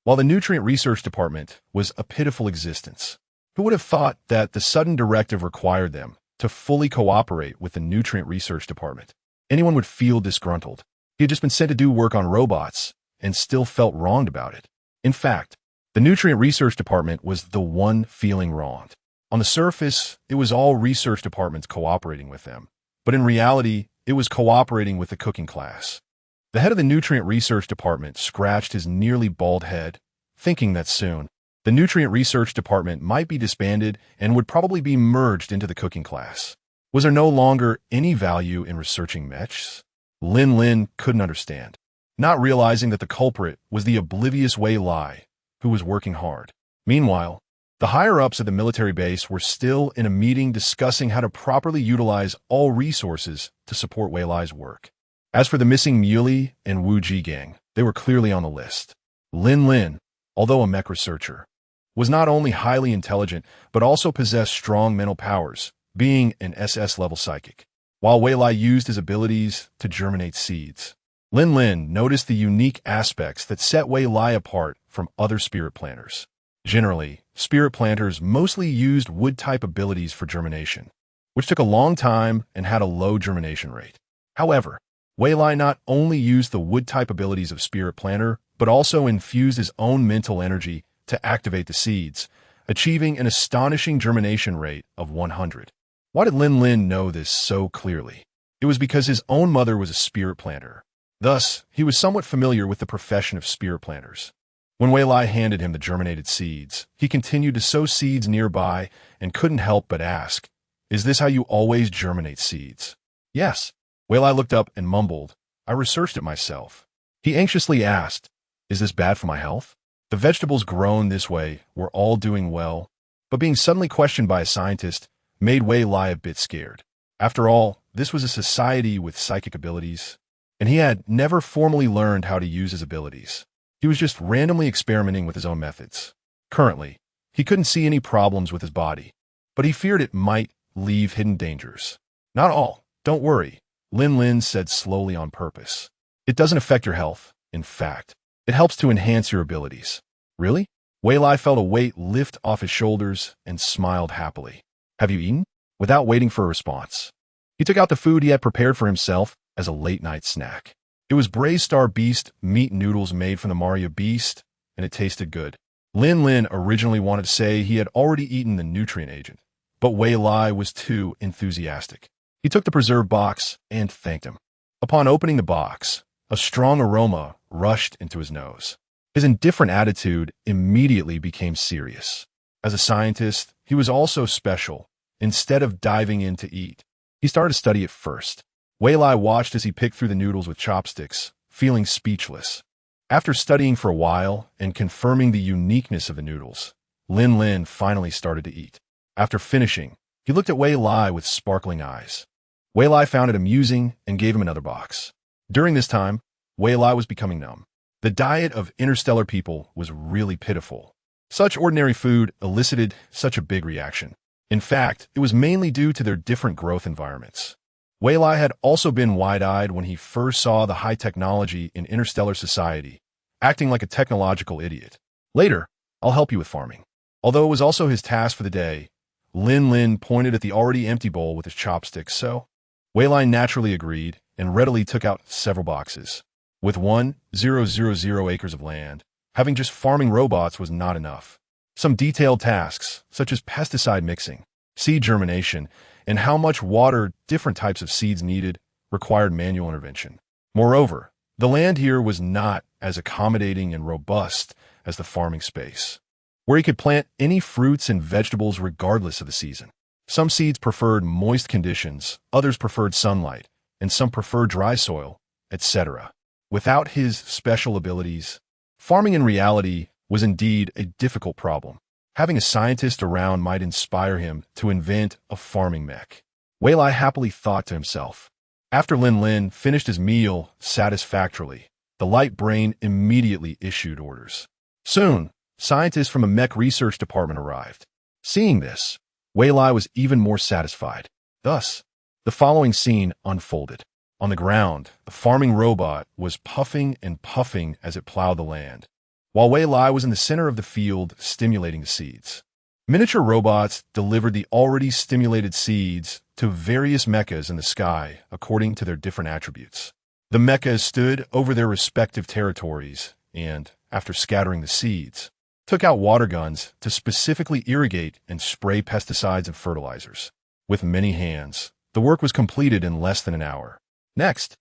[SPEAKER 1] while the nutrient research department was a pitiful existence. Who would have thought that the sudden directive required them to fully cooperate with the nutrient research department? Anyone would feel disgruntled. He had just been sent to do work on robots and still felt wronged about it. In fact, the nutrient research department was the one feeling wronged. On the surface, it was all research departments cooperating with them, but in reality, it was cooperating with the cooking class. The head of the nutrient research department scratched his nearly bald head, thinking that soon, the nutrient research department might be disbanded and would probably be merged into the cooking class. Was there no longer any value in researching mechs? Lin couldn't understand, not realizing that the culprit was the oblivious Wei Lai, who was working hard. Meanwhile, the higher-ups at the military base were still in a meeting discussing how to properly utilize all resources to support Wei Lai's work. As for the missing Muley and Wu Ji gang, they were clearly on the list. Lin, although a mech researcher, was not only highly intelligent, but also possessed strong mental powers, being an SS-level psychic. While Wei Lai used his abilities to germinate seeds, Lin noticed the unique aspects that set Wei Lai apart from other spirit planters. Generally, spirit planters mostly used wood-type abilities for germination, which took a long time and had a low germination rate. However, Wei Lai not only used the wood-type abilities of spirit planter, but also infused his own mental energy to activate the seeds, achieving an astonishing germination rate of 100. Why did Lin know this so clearly? It was because his own mother was a spirit planter. Thus, he was somewhat familiar with the profession of spirit planters. When Wei Lai handed him the germinated seeds, he continued to sow seeds nearby and couldn't help but ask, "Is this how you always germinate seeds?" "Yes." Wei Lai looked up and mumbled, "I researched it myself." He anxiously asked, "Is this bad for my health?" The vegetables grown this way were all doing well, but being suddenly questioned by a scientist made Wei Lai a bit scared. After all, this was a society with psychic abilities, and he had never formally learned how to use his abilities. He was just randomly experimenting with his own methods. Currently, he couldn't see any problems with his body, but he feared it might leave hidden dangers. "Not all, don't worry," Lin said slowly on purpose. "It doesn't affect your health. In fact, it helps to enhance your abilities." "Really?" Wei Lai felt a weight lift off his shoulders and smiled happily. "Have you eaten?" Without waiting for a response, he took out the food he had prepared for himself as a late-night snack. It was Braised Star Beast meat noodles made from the Mario Beast, and it tasted good. Lin originally wanted to say he had already eaten the nutrient agent, but Wei Lai was too enthusiastic. He took the preserved box and thanked him. Upon opening the box, a strong aroma rushed into his nose. His indifferent attitude immediately became serious. As a scientist, he was also special. Instead of diving in to eat, he started to study it first. Wei Lai watched as he picked through the noodles with chopsticks, feeling speechless. After studying for a while and confirming the uniqueness of the noodles, Lin finally started to eat. After finishing, he looked at Wei Lai with sparkling eyes. Wei Lai found it amusing and gave him another box. During this time, Wei Lai was becoming numb. The diet of interstellar people was really pitiful. Such ordinary food elicited such a big reaction. In fact, it was mainly due to their different growth environments. Wei Lai had also been wide-eyed when he first saw the high technology in interstellar society, acting like a technological idiot. "Later, I'll help you with farming." Although it was also his task for the day, Lin pointed at the already empty bowl with his chopsticks, so Wei Lai naturally agreed and readily took out several boxes. With 1,000 acres of land, having just farming robots was not enough. Some detailed tasks, such as pesticide mixing, seed germination, and how much water different types of seeds needed, required manual intervention. Moreover, the land here was not as accommodating and robust as the farming space, where he could plant any fruits and vegetables regardless of the season. Some seeds preferred moist conditions, others preferred sunlight, and some preferred dry soil, etc. Without his special abilities, farming in reality was indeed a difficult problem. Having a scientist around might inspire him to invent a farming mech. Wei Lai happily thought to himself. After Lin Lin finished his meal satisfactorily, the light brain immediately issued orders. Soon, scientists from a mech research department arrived. Seeing this, Wei Lai was even more satisfied. Thus, the following scene unfolded. On the ground, the farming robot was puffing and puffing as it plowed the land, while Wei Lai was in the center of the field stimulating the seeds. Miniature robots delivered the already stimulated seeds to various mechas in the sky according to their different attributes. The mechas stood over their respective territories and, after scattering the seeds, took out water guns to specifically irrigate and spray pesticides and fertilizers. With many hands, the work was completed in less than an hour. Next,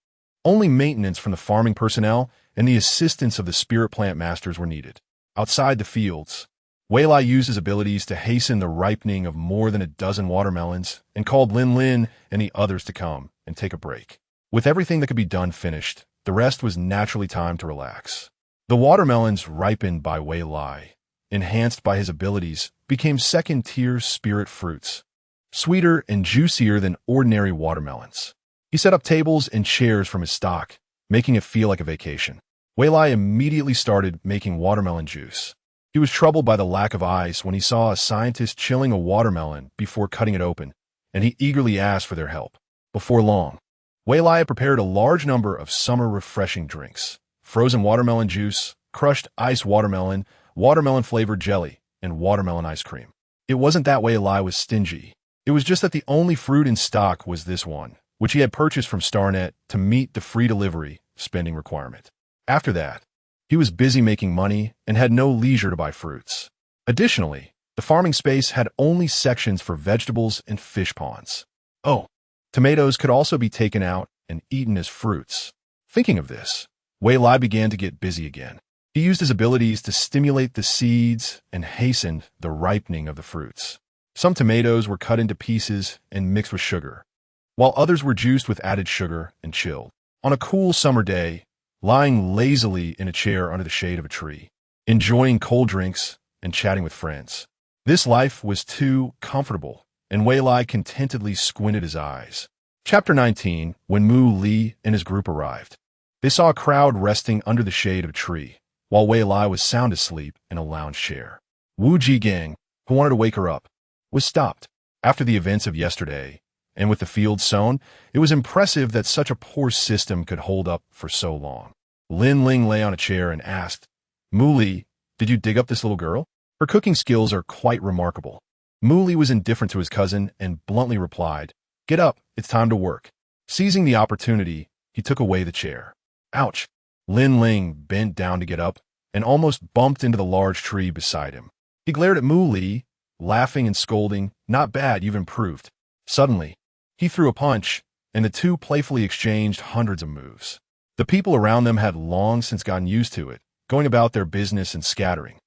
[SPEAKER 1] only maintenance from the farming personnel and the assistance of the spirit plant masters were needed. Outside the fields, Wei Lai used his abilities to hasten the ripening of more than a dozen watermelons and called Lin Lin and the others to come and take a break. With everything that could be done finished, the rest was naturally time to relax. The watermelons ripened by Wei Lai, enhanced by his abilities, became second-tier spirit fruits, sweeter and juicier than ordinary watermelons. He set up tables and chairs from his stock, making it feel like a vacation. Wei Lai immediately started making watermelon juice. He was troubled by the lack of ice when he saw a scientist chilling a watermelon before cutting it open, and he eagerly asked for their help. Before long, Wei Lai had prepared a large number of summer refreshing drinks: frozen watermelon juice, crushed iced watermelon, watermelon-flavored jelly, and watermelon ice cream. It wasn't that Wei Lai was stingy. It was just that the only fruit in stock was this one, which he had purchased from Starnet to meet the free delivery spending requirement. After that, he was busy making money and had no leisure to buy fruits. Additionally, the farming space had only sections for vegetables and fish ponds. Oh, tomatoes could also be taken out and eaten as fruits. Thinking of this, Wei Lai began to get busy again. He used his abilities to stimulate the seeds and hastened the ripening of the fruits. Some tomatoes were cut into pieces and mixed with sugar, while others were juiced with added sugar and chilled. On a cool summer day, lying lazily in a chair under the shade of a tree, enjoying cold drinks and chatting with friends. This life was too comfortable, and Wei Lai contentedly squinted his eyes. Chapter 19. When Mu Li and his group arrived, they saw a crowd resting under the shade of a tree, while Wei Lai was sound asleep in a lounge chair. Wu Jigang, who wanted to wake her up, was stopped. After the events of yesterday, and with the field sown, it was impressive that such a poor system could hold up for so long. Lin Ling lay on a chair and asked, Mu Li, did you dig up this little girl? Her cooking skills are quite remarkable. Mu Li was indifferent to his cousin and bluntly replied, Get up, it's time to work. Seizing the opportunity, he took away the chair. Ouch! Lin Ling bent down to get up and almost bumped into the large tree beside him. He glared at Mu Li, laughing and scolding, Not bad, you've improved. Suddenly, he threw a punch, and the two playfully exchanged hundreds of moves. The people around them had long since gotten used to it, going about their business and scattering.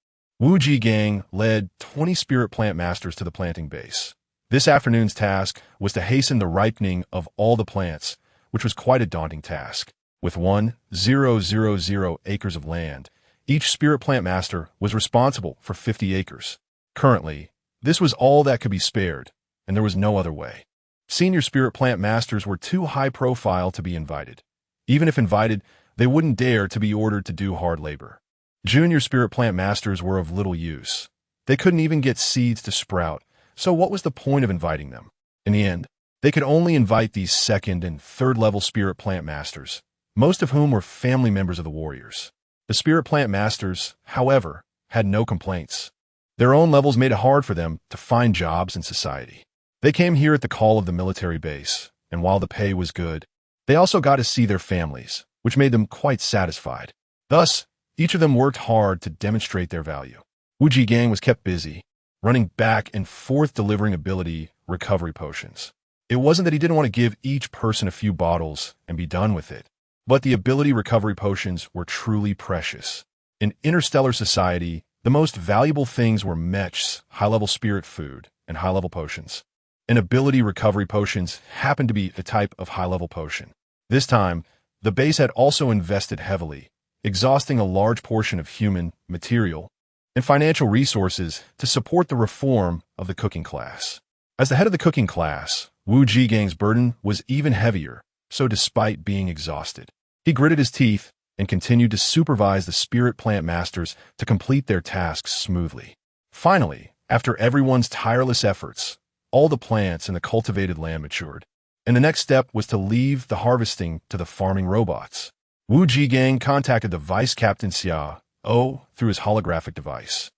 [SPEAKER 1] Wu Jigang led 20 spirit plant masters to the planting base. This afternoon's task was to hasten the ripening of all the plants, which was quite a daunting task. With 1,000 acres of land, each spirit plant master was responsible for 50 acres. Currently, this was all that could be spared, and there was no other way. Senior spirit plant masters were too high profile to be invited. Even if invited, they wouldn't dare to be ordered to do hard labor. Junior spirit plant masters were of little use. They couldn't even get seeds to sprout, so what was the point of inviting them? In the end, they could only invite these second and third level spirit plant masters, most of whom were family members of the warriors. The spirit plant masters, however, had no complaints. Their own levels made it hard for them to find jobs in society. They came here at the call of the military base, and while the pay was good, they also got to see their families, which made them quite satisfied. Thus, each of them worked hard to demonstrate their value. Wu Jigang was kept busy, running back and forth delivering ability recovery potions. It wasn't that he didn't want to give each person a few bottles and be done with it. But the ability recovery potions were truly precious. In interstellar society, the most valuable things were mechs, high-level spirit food, and high-level potions. And ability recovery potions happened to be the type of high-level potion. This time, the base had also invested heavily, exhausting a large portion of human, material, and financial resources to support the reform of the cooking class. As the head of the cooking class, Wu Jigang's burden was even heavier, so despite being exhausted, he gritted his teeth and continued to supervise the spirit plant masters to complete their tasks smoothly. Finally, after everyone's tireless efforts, all the plants in the cultivated land matured, and the next step was to leave the harvesting to the farming robots. Wu Jigang contacted the vice captain Sigh through his holographic device,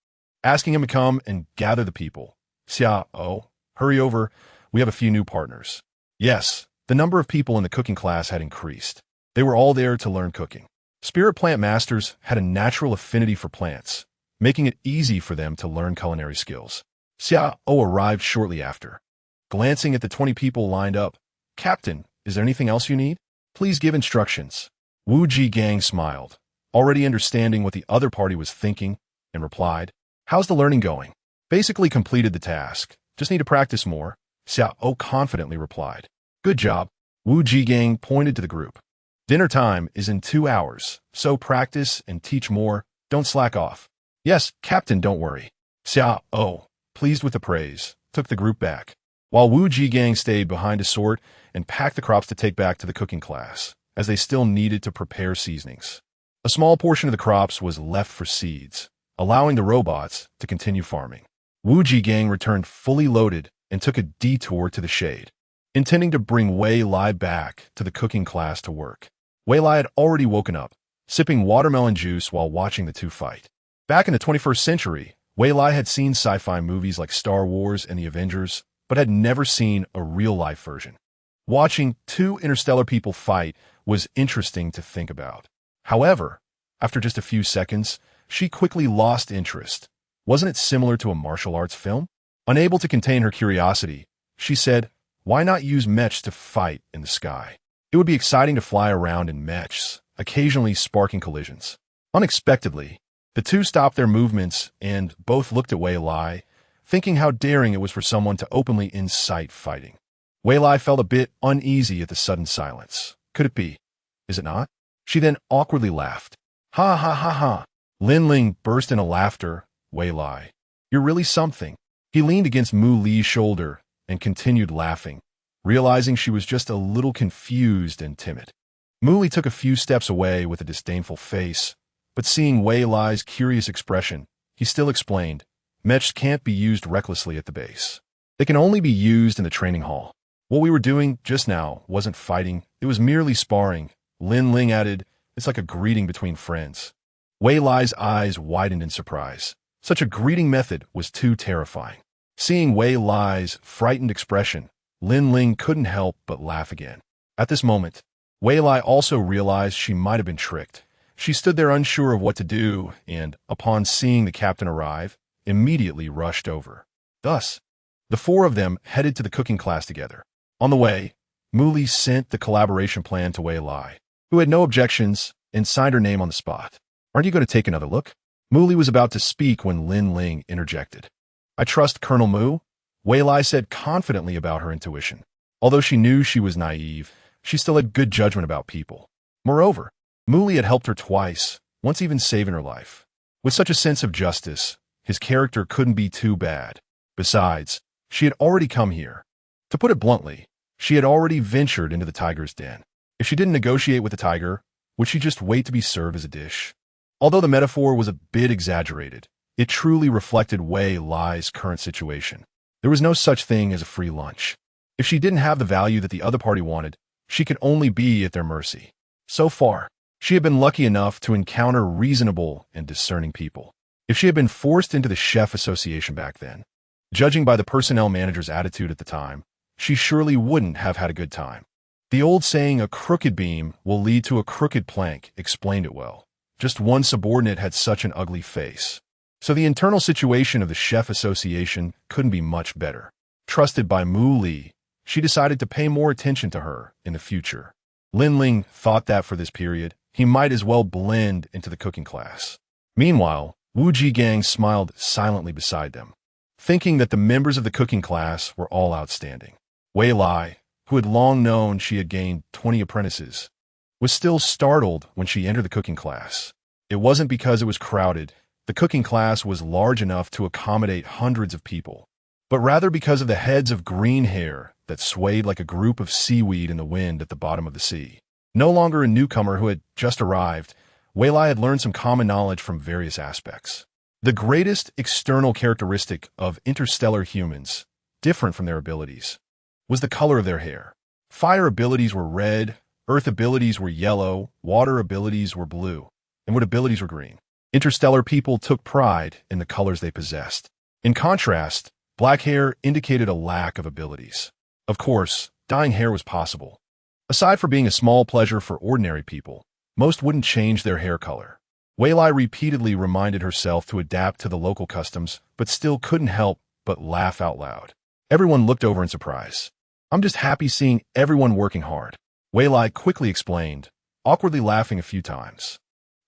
[SPEAKER 1] asking him to come and gather the people. Sigh, hurry over, we have a few new partners. Yes, the number of people in the cooking class had increased. They were all there to learn cooking. Spirit plant masters had a natural affinity for plants, making it easy for them to learn culinary skills. Sigh arrived shortly after. Glancing at the 20 people lined up, "Captain, is there anything else you need? Please give instructions." Wu Jigang smiled, already understanding what the other party was thinking, and replied, "How's the learning going?" "Basically completed the task. Just need to practice more," Sigh confidently replied. "Good job." Wu Jigang pointed to the group. "Dinner time is in 2 hours, so practice and teach more. Don't slack off." "Yes, Captain, don't worry." Sigh, pleased with the praise, took the group back, while Wu Jigang stayed behind to sort and pack the crops to take back to the cooking class, as they still needed to prepare seasonings. A small portion of the crops was left for seeds, allowing the robots to continue farming. Wu Jigang returned fully loaded and took a detour to the shade, intending to bring Wei Lai back to the cooking class to work. Wei Lai had already woken up, sipping watermelon juice while watching the two fight. Back in the 21st century, Wei Lai had seen sci-fi movies like Star Wars and the Avengers, but had never seen a real-life version. Watching two interstellar people fight was interesting to think about. However, after just a few seconds, she quickly lost interest. Wasn't it similar to a martial arts film? Unable to contain her curiosity, she said, "Why not use mechs to fight in the sky? It would be exciting to fly around in mechs, occasionally sparking collisions." Unexpectedly, the two stopped their movements and both looked at Wei Lai, thinking how daring it was for someone to openly incite fighting. Wei Lai felt a bit uneasy at the sudden silence. Could it be? Is it not? She then awkwardly laughed. "Ha ha ha ha." Lin Ling burst into laughter. "Wei Lai, you're really something." He leaned against Mu Li's shoulder and continued laughing, realizing she was just a little confused and timid. Mu Li took a few steps away with a disdainful face, but seeing Wei Lai's curious expression, he still explained, "Mechs can't be used recklessly at the base. They can only be used in the training hall. What we were doing just now wasn't fighting, it was merely sparring." Lin Ling added, "It's like a greeting between friends." Wei Lai's eyes widened in surprise. Such a greeting method was too terrifying. Seeing Wei Lai's frightened expression, Lin Ling couldn't help but laugh again. At this moment, Wei Lai also realized she might have been tricked. She stood there unsure of what to do and, upon seeing the captain arrive, immediately rushed over. Thus, the four of them headed to the cooking class together. On the way, Mu Li sent the collaboration plan to Wei Lai, who had no objections and signed her name on the spot. "Aren't you going to take another look?" Mu Li was about to speak when Lin Ling interjected. "I trust Colonel Mu," Wei Lai said confidently about her intuition. Although she knew she was naive, she still had good judgment about people. Moreover, Mu Li had helped her twice, once even saving her life. With such a sense of justice, his character couldn't be too bad. Besides, she had already come here. To put it bluntly, she had already ventured into the tiger's den. If she didn't negotiate with the tiger, would she just wait to be served as a dish? Although the metaphor was a bit exaggerated, it truly reflected Wei Lai's current situation. There was no such thing as a free lunch. If she didn't have the value that the other party wanted, she could only be at their mercy. So far, she had been lucky enough to encounter reasonable and discerning people. If she had been forced into the chef association back then, judging by the personnel manager's attitude at the time, she surely wouldn't have had a good time. The old saying, "a crooked beam will lead to a crooked plank," explained it well. Just one subordinate had such an ugly face. So the internal situation of the chef association couldn't be much better. Trusted by Mu Li, she decided to pay more attention to her in the future. Linling thought that for this period, he might as well blend into the cooking class. Meanwhile, Wu Jigang smiled silently beside them, thinking that the members of the cooking class were all outstanding. Wei Lai, who had long known she had gained 20 apprentices, was still startled when she entered the cooking class. It wasn't because it was crowded. The cooking class was large enough to accommodate hundreds of people, but rather because of the heads of green hair that swayed like a group of seaweed in the wind at the bottom of the sea. No longer a newcomer who had just arrived, Wei Lai had learned some common knowledge from various aspects. The greatest external characteristic of interstellar humans, different from their abilities, was the color of their hair. Fire abilities were red, earth abilities were yellow, water abilities were blue, and wood abilities were green. Interstellar people took pride in the colors they possessed. In contrast, black hair indicated a lack of abilities. Of course, dyeing hair was possible. Aside from being a small pleasure for ordinary people, most wouldn't change their hair color. Wei Lai repeatedly reminded herself to adapt to the local customs, but still couldn't help but laugh out loud. Everyone looked over in surprise. "I'm just happy seeing everyone working hard," Wei Lai quickly explained, awkwardly laughing a few times.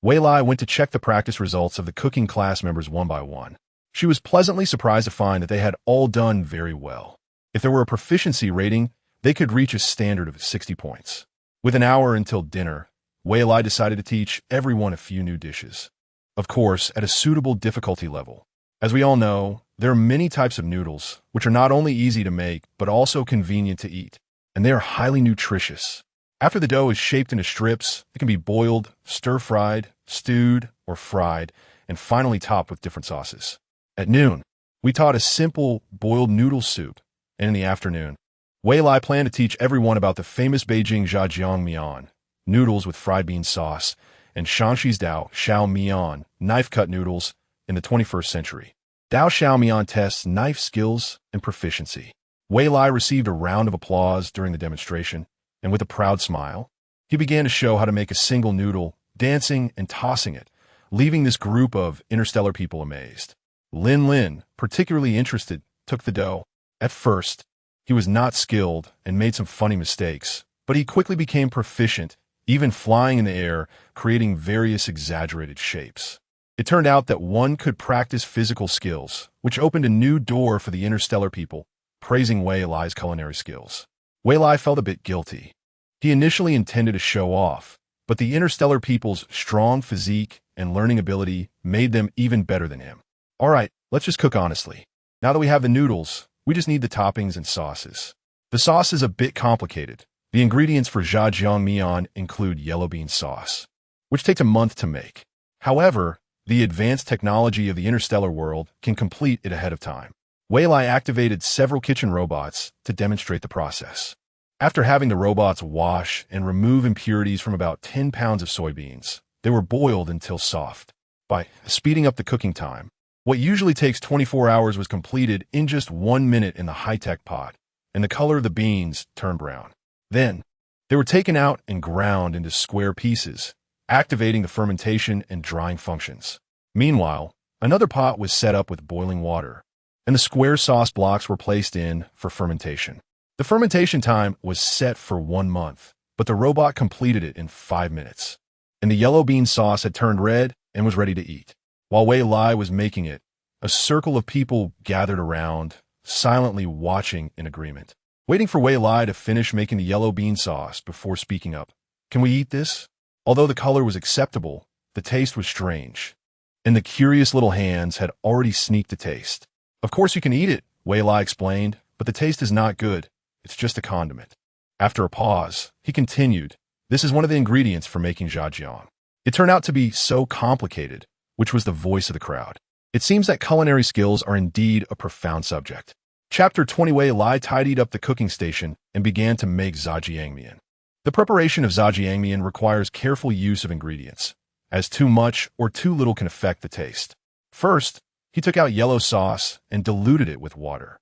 [SPEAKER 1] Wei Lai went to check the practice results of the cooking class members one by one. She was pleasantly surprised to find that they had all done very well. If there were a proficiency rating, they could reach a standard of 60 points. With an hour until dinner, Wei Lai decided to teach everyone a few new dishes. Of course, at a suitable difficulty level. As we all know, there are many types of noodles, which are not only easy to make, but also convenient to eat, and they are highly nutritious. After the dough is shaped into strips, it can be boiled, stir-fried, stewed, or fried, and finally topped with different sauces. At noon, we taught a simple boiled noodle soup, and in the afternoon, Wei Lai planned to teach everyone about the famous Beijing Zhajiang Mian, noodles with fried bean sauce, and Shanshi's Dao Xiao Mian, knife-cut noodles, in the 21st century. Dao Xiao Mian tests knife skills and proficiency. Wei Lai received a round of applause during the demonstration, and with a proud smile, he began to show how to make a single noodle, dancing and tossing it, leaving this group of interstellar people amazed. Lin, particularly interested, took the dough. At first, he was not skilled and made some funny mistakes, but he quickly became proficient, even flying in the air, creating various exaggerated shapes. It turned out that one could practice physical skills, which opened a new door for the interstellar people, praising Wei Lai's culinary skills. Wei Lai felt a bit guilty. He initially intended to show off, but the interstellar people's strong physique and learning ability made them even better than him. "All right, let's just cook honestly. Now that we have the noodles, we just need the toppings and sauces." The sauce is a bit complicated. The ingredients for Zhajiang Mian include yellow bean sauce, which takes a month to make. However, the advanced technology of the interstellar world can complete it ahead of time. Wei Lai activated several kitchen robots to demonstrate the process. After having the robots wash and remove impurities from about 10 pounds of soybeans, they were boiled until soft. By speeding up the cooking time, what usually takes 24 hours was completed in just 1 minute in the high-tech pot, and the color of the beans turned brown. Then, they were taken out and ground into square pieces, activating the fermentation and drying functions. Meanwhile, another pot was set up with boiling water, and the square sauce blocks were placed in for fermentation. The fermentation time was set for 1 month, but the robot completed it in 5 minutes, and the yellow bean sauce had turned red and was ready to eat. While Wei Lai was making it, a circle of people gathered around, silently watching in agreement, waiting for Wei Lai to finish making the yellow bean sauce before speaking up. "Can we eat this?" Although the color was acceptable, the taste was strange, and the curious little hands had already sneaked a taste. "Of course you can eat it," Wei Lai explained, "but the taste is not good. It's just a condiment." After a pause, he continued, "This is one of the ingredients for making zhajiang." It turned out to be so complicated, which was the voice of the crowd. It seems that culinary skills are indeed a profound subject. Chapter 20. Wei Lai tidied up the cooking station and began to make zhajiang mian. The preparation of zhajiang mian requires careful use of ingredients, as too much or too little can affect the taste. First, he took out yellow sauce and diluted it with water.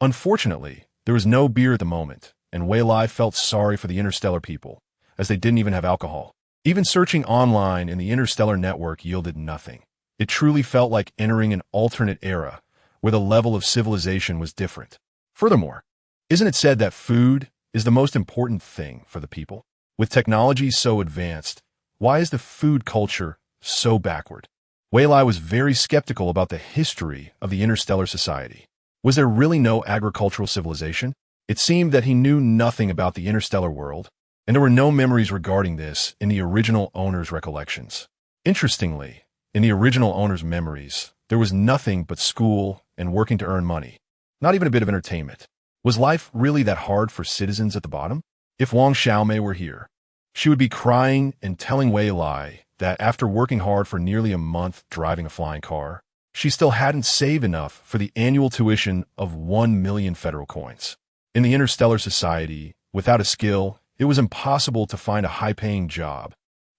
[SPEAKER 1] Unfortunately, there was no beer at the moment, and Wei Lai felt sorry for the interstellar people, as they didn't even have alcohol. Even searching online in the interstellar network yielded nothing. It truly felt like entering an alternate era, where the level of civilization was different. Furthermore, isn't it said that food is the most important thing for the people? With technology so advanced, why is the food culture so backward? Wei Lai was very skeptical about the history of the interstellar society. Was there really no agricultural civilization? It seemed that he knew nothing about the interstellar world, and there were no memories regarding this in the original owner's recollections. Interestingly, in the original owner's memories, there was nothing but school and working to earn money, not even a bit of entertainment. Was life really that hard for citizens at the bottom? If Wang Xiaomei were here, she would be crying and telling Wei Lai that after working hard for nearly a month driving a flying car, she still hadn't saved enough for the annual tuition of 1 million federal coins. In the interstellar society, without a skill, it was impossible to find a high-paying job,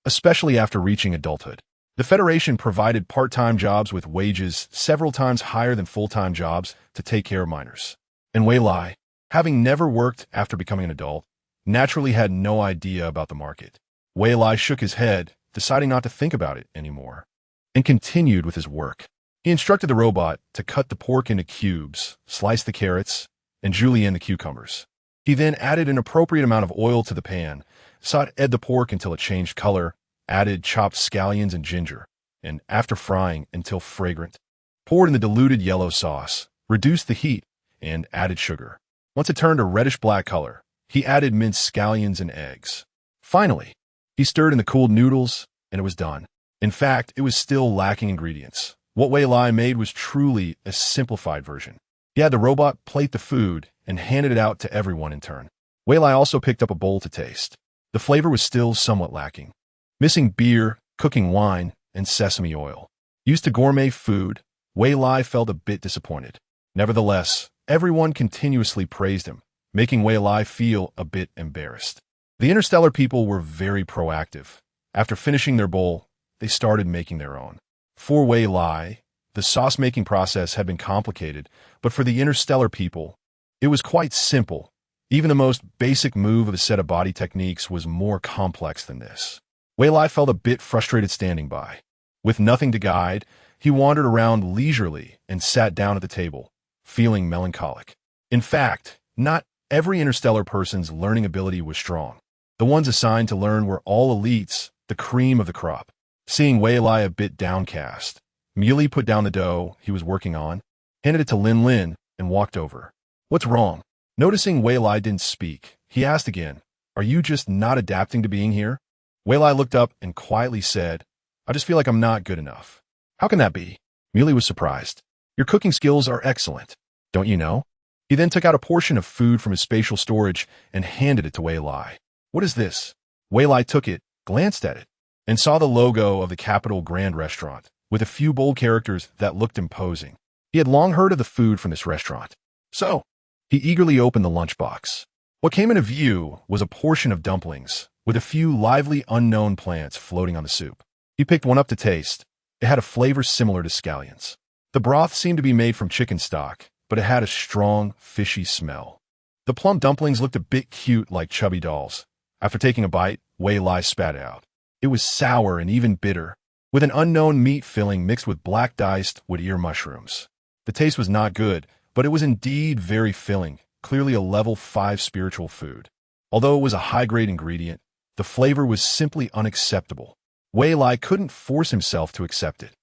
[SPEAKER 1] especially after reaching adulthood. The Federation provided part-time jobs with wages several times higher than full-time jobs to take care of minors. And Wei Lai, having never worked after becoming an adult, naturally had no idea about the market. Wei Lai shook his head, deciding not to think about it anymore, and continued with his work. He instructed the robot to cut the pork into cubes, slice the carrots, and julienne the cucumbers. He then added an appropriate amount of oil to the pan, sauteed the pork until it changed color, added chopped scallions and ginger, and after frying until fragrant, poured in the diluted yellow sauce, reduced the heat, and added sugar. Once it turned a reddish-black color, he added minced scallions and eggs. Finally, he stirred in the cooled noodles, and it was done. In fact, it was still lacking ingredients. What Wei Lai made was truly a simplified version. He had the robot plate the food and handed it out to everyone in turn. Wei Lai also picked up a bowl to taste. The flavor was still somewhat lacking, missing beer, cooking wine, and sesame oil. Used to gourmet food, Wei Lai felt a bit disappointed. Nevertheless, everyone continuously praised him, making Wei Lai feel a bit embarrassed. The interstellar people were very proactive. After finishing their bowl, they started making their own. For Wei Lai, the sauce-making process had been complicated, but for the interstellar people, it was quite simple. Even the most basic move of a set of body techniques was more complex than this. Wei Lai felt a bit frustrated standing by. With nothing to guide, he wandered around leisurely and sat down at the table, feeling melancholic. In fact, not every interstellar person's learning ability was strong. The ones assigned to learn were all elites, the cream of the crop. Seeing Wei Lai a bit downcast, Muley put down the dough he was working on, handed it to Lin Lin, and walked over. "What's wrong?" Noticing Wei Lai didn't speak, he asked again, "Are you just not adapting to being here?" Wei Lai looked up and quietly said, "I just feel like I'm not good enough." "How can that be?" Muley was surprised. "Your cooking skills are excellent. Don't you know?" He then took out a portion of food from his spatial storage and handed it to Wei Lai. "What is this?" Wei Lai took it, glanced at it, and saw the logo of the Capital Grand Restaurant, with a few bold characters that looked imposing. He had long heard of the food from this restaurant. So, he eagerly opened the lunchbox. What came into view was a portion of dumplings, with a few lively unknown plants floating on the soup. He picked one up to taste. It had a flavor similar to scallions. The broth seemed to be made from chicken stock, but it had a strong, fishy smell. The plump dumplings looked a bit cute like chubby dolls. After taking a bite, Wei Lai spat it out. It was sour and even bitter, with an unknown meat filling mixed with black diced wood ear mushrooms. The taste was not good, but it was indeed very filling, clearly a level 5 spiritual food. Although it was a high-grade ingredient, the flavor was simply unacceptable. Wei Lai couldn't force himself to accept it.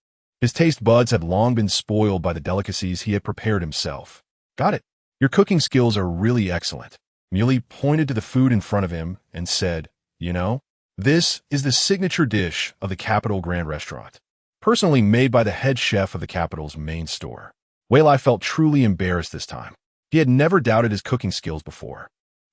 [SPEAKER 1] His taste buds had long been spoiled by the delicacies he had prepared himself. "Got it. Your cooking skills are really excellent." Muley pointed to the food in front of him and said, "You know, this is the signature dish of the Capital Grand Restaurant, personally made by the head chef of the Capital's main store." Wei Lai felt truly embarrassed this time. He had never doubted his cooking skills before.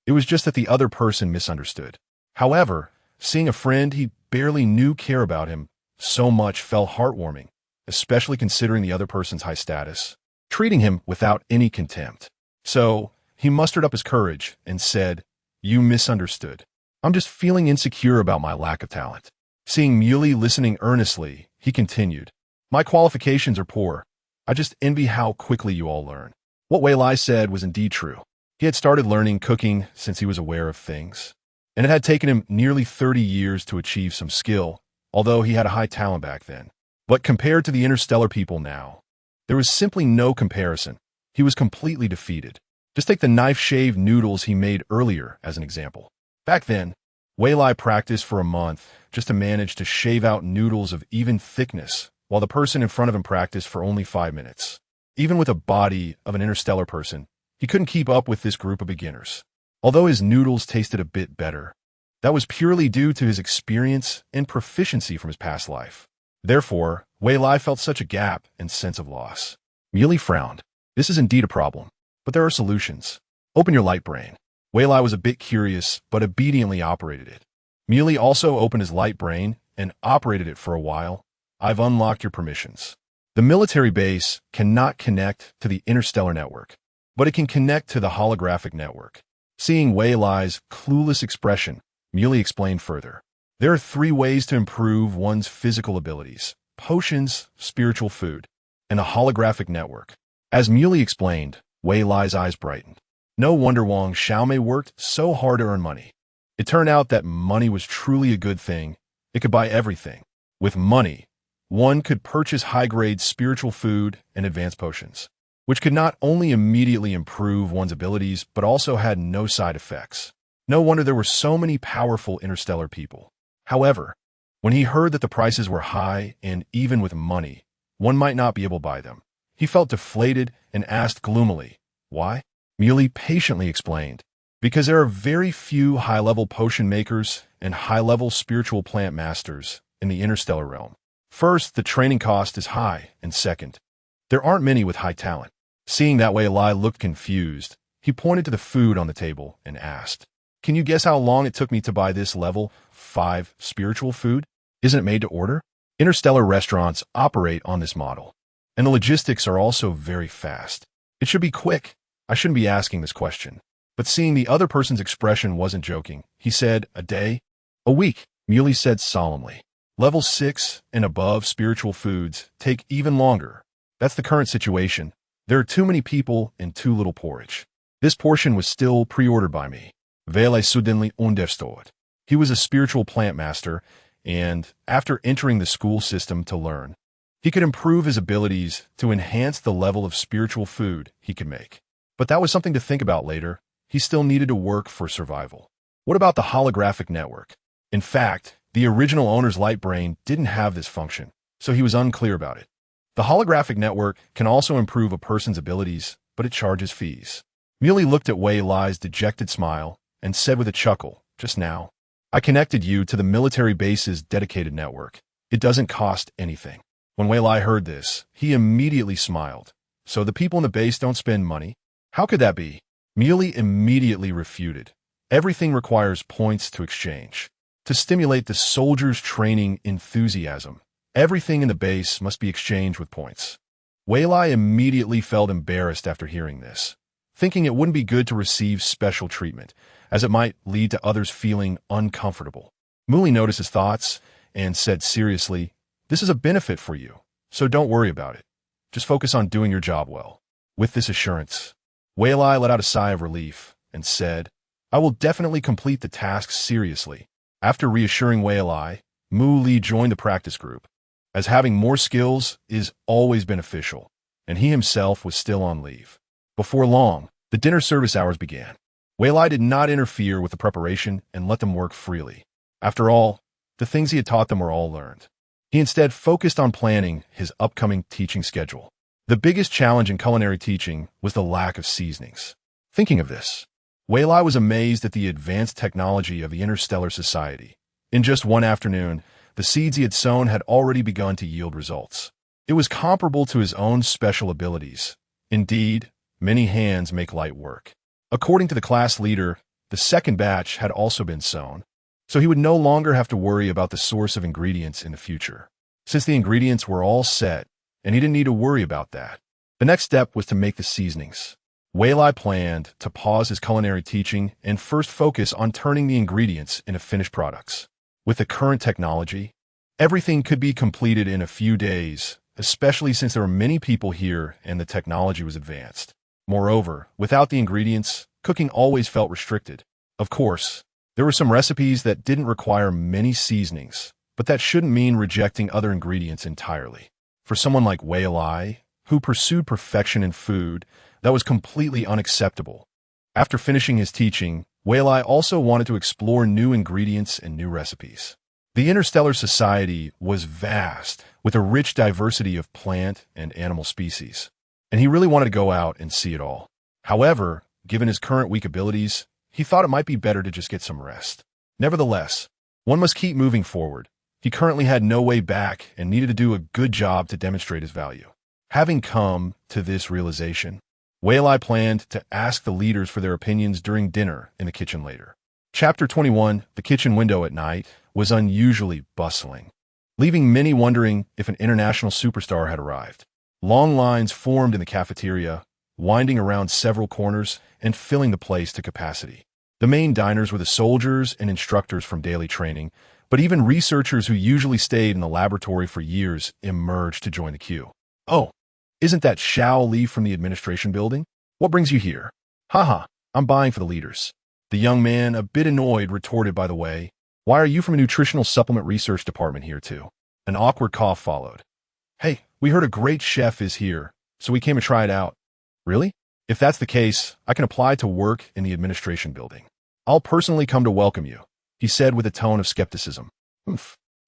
[SPEAKER 1] It was just that the other person misunderstood. However, seeing a friend he barely knew care about him so much felt heartwarming, especially considering the other person's high status, treating him without any contempt. So, he mustered up his courage and said, "You misunderstood. I'm just feeling insecure about my lack of talent." Seeing Muley listening earnestly, he continued, "My qualifications are poor. I just envy how quickly you all learn." What Wei Lai said was indeed true. He had started learning cooking since he was aware of things, and it had taken him nearly 30 years to achieve some skill, although he had a high talent back then. But compared to the interstellar people now, there was simply no comparison. He was completely defeated. Just take the knife-shaved noodles he made earlier as an example. Back then, Wei Lai practiced for a month just to manage to shave out noodles of even thickness, while the person in front of him practiced for only 5 minutes. Even with a body of an interstellar person, he couldn't keep up with this group of beginners. Although his noodles tasted a bit better, that was purely due to his experience and proficiency from his past life. Therefore, Wei Lai felt such a gap and sense of loss. Muley frowned. This is indeed a problem, but there are solutions. Open your light brain. Wei Lai was a bit curious, but obediently operated it. Muley also opened his light brain and operated it for a while. I've unlocked your permissions. The military base cannot connect to the interstellar network, but it can connect to the holographic network. Seeing Wei Lai's clueless expression, Muley explained further. There are 3 ways to improve one's physical abilities: potions, spiritual food, and a holographic network. As Muley explained, Wei Lai's eyes brightened. No wonder Wang Xiaomei worked so hard to earn money. It turned out that money was truly a good thing. It could buy everything. With money, one could purchase high-grade spiritual food and advanced potions, which could not only immediately improve one's abilities, but also had no side effects. No wonder there were so many powerful interstellar people. However, when he heard that the prices were high and even with money, one might not be able to buy them, he felt deflated and asked gloomily, why? Muley patiently explained, because there are very few high-level potion makers and high-level spiritual plant masters in the interstellar realm. First, the training cost is high, and second, there aren't many with high talent. Seeing that Wei Lai looked confused, he pointed to the food on the table and asked, can you guess how long it took me to buy this level 5 spiritual food? Isn't it made to order? Interstellar restaurants operate on this model, and the logistics are also very fast. It should be quick. I shouldn't be asking this question. But seeing the other person's expression wasn't joking, he said, a day? A week, Muley said solemnly. Level 6 and above spiritual foods take even longer. That's the current situation. There are too many people and too little porridge. This portion was still pre-ordered by me. Vele suddenly understood. He was a spiritual plant master, and after entering the school system to learn, he could improve his abilities to enhance the level of spiritual food he could make. But that was something to think about later. He still needed to work for survival. What about the holographic network? In fact, the original owner's light brain didn't have this function, so he was unclear about it. The holographic network can also improve a person's abilities, but it charges fees. Muley looked at Wei Lai's dejected smile and said with a chuckle, just now, I connected you to the military base's dedicated network. It doesn't cost anything. When Wei Lai heard this, he immediately smiled. So the people in the base don't spend money? How could that be? Muley immediately refuted. Everything requires points to exchange. To stimulate the soldiers' training enthusiasm, everything in the base must be exchanged with points. Wei Lai immediately felt embarrassed after hearing this, thinking it wouldn't be good to receive special treatment, as it might lead to others feeling uncomfortable. Muley noticed his thoughts and said seriously, this is a benefit for you, so don't worry about it. Just focus on doing your job well. With this assurance, Wei Lai let out a sigh of relief and said, I will definitely complete the tasks seriously. After reassuring Wei Lai, Mu Li joined the practice group, as having more skills is always beneficial, and he himself was still on leave. Before long, the dinner service hours began. Wei Lai did not interfere with the preparation and let them work freely. After all, the things he had taught them were all learned. He instead focused on planning his upcoming teaching schedule. The biggest challenge in culinary teaching was the lack of seasonings. Thinking of this, Wei Lai was amazed at the advanced technology of the interstellar society. In just one afternoon, the seeds he had sown had already begun to yield results. It was comparable to his own special abilities. Indeed, many hands make light work. According to the class leader, the second batch had also been sown, so he would no longer have to worry about the source of ingredients in the future, since the ingredients were all set, and he didn't need to worry about that. The next step was to make the seasonings. Wei Lai planned to pause his culinary teaching and first focus on turning the ingredients into finished products. With the current technology, everything could be completed in a few days, especially since there were many people here and the technology was advanced. Moreover, without the ingredients, cooking always felt restricted. Of course, there were some recipes that didn't require many seasonings, but that shouldn't mean rejecting other ingredients entirely. For someone like Wei Lai, who pursued perfection in food, that was completely unacceptable. After finishing his teaching, Wei also wanted to explore new ingredients and new recipes. The interstellar society was vast, with a rich diversity of plant and animal species, and he really wanted to go out and see it all. However, given his current weak abilities, he thought it might be better to just get some rest. Nevertheless, one must keep moving forward. He currently had no way back and needed to do a good job to demonstrate his value. Having come to this realization, Wei planned to ask the leaders for their opinions during dinner in the kitchen later. Chapter 21, The Kitchen Window at Night, was unusually bustling, leaving many wondering if an international superstar had arrived. Long lines formed in the cafeteria, winding around several corners and filling the place to capacity. The main diners were the soldiers and instructors from daily training, but even researchers who usually stayed in the laboratory for years emerged to join the queue. "Oh, isn't that Xiao Li from the administration building? What brings you here?" "Haha, I'm buying for the leaders." The young man, a bit annoyed, retorted, "By the way, why are you from a nutritional supplement research department here too?" An awkward cough followed. "Hey, we heard a great chef is here, so we came to try it out." "Really? If that's the case, I can apply to work in the administration building. I'll personally come to welcome you," he said with a tone of skepticism.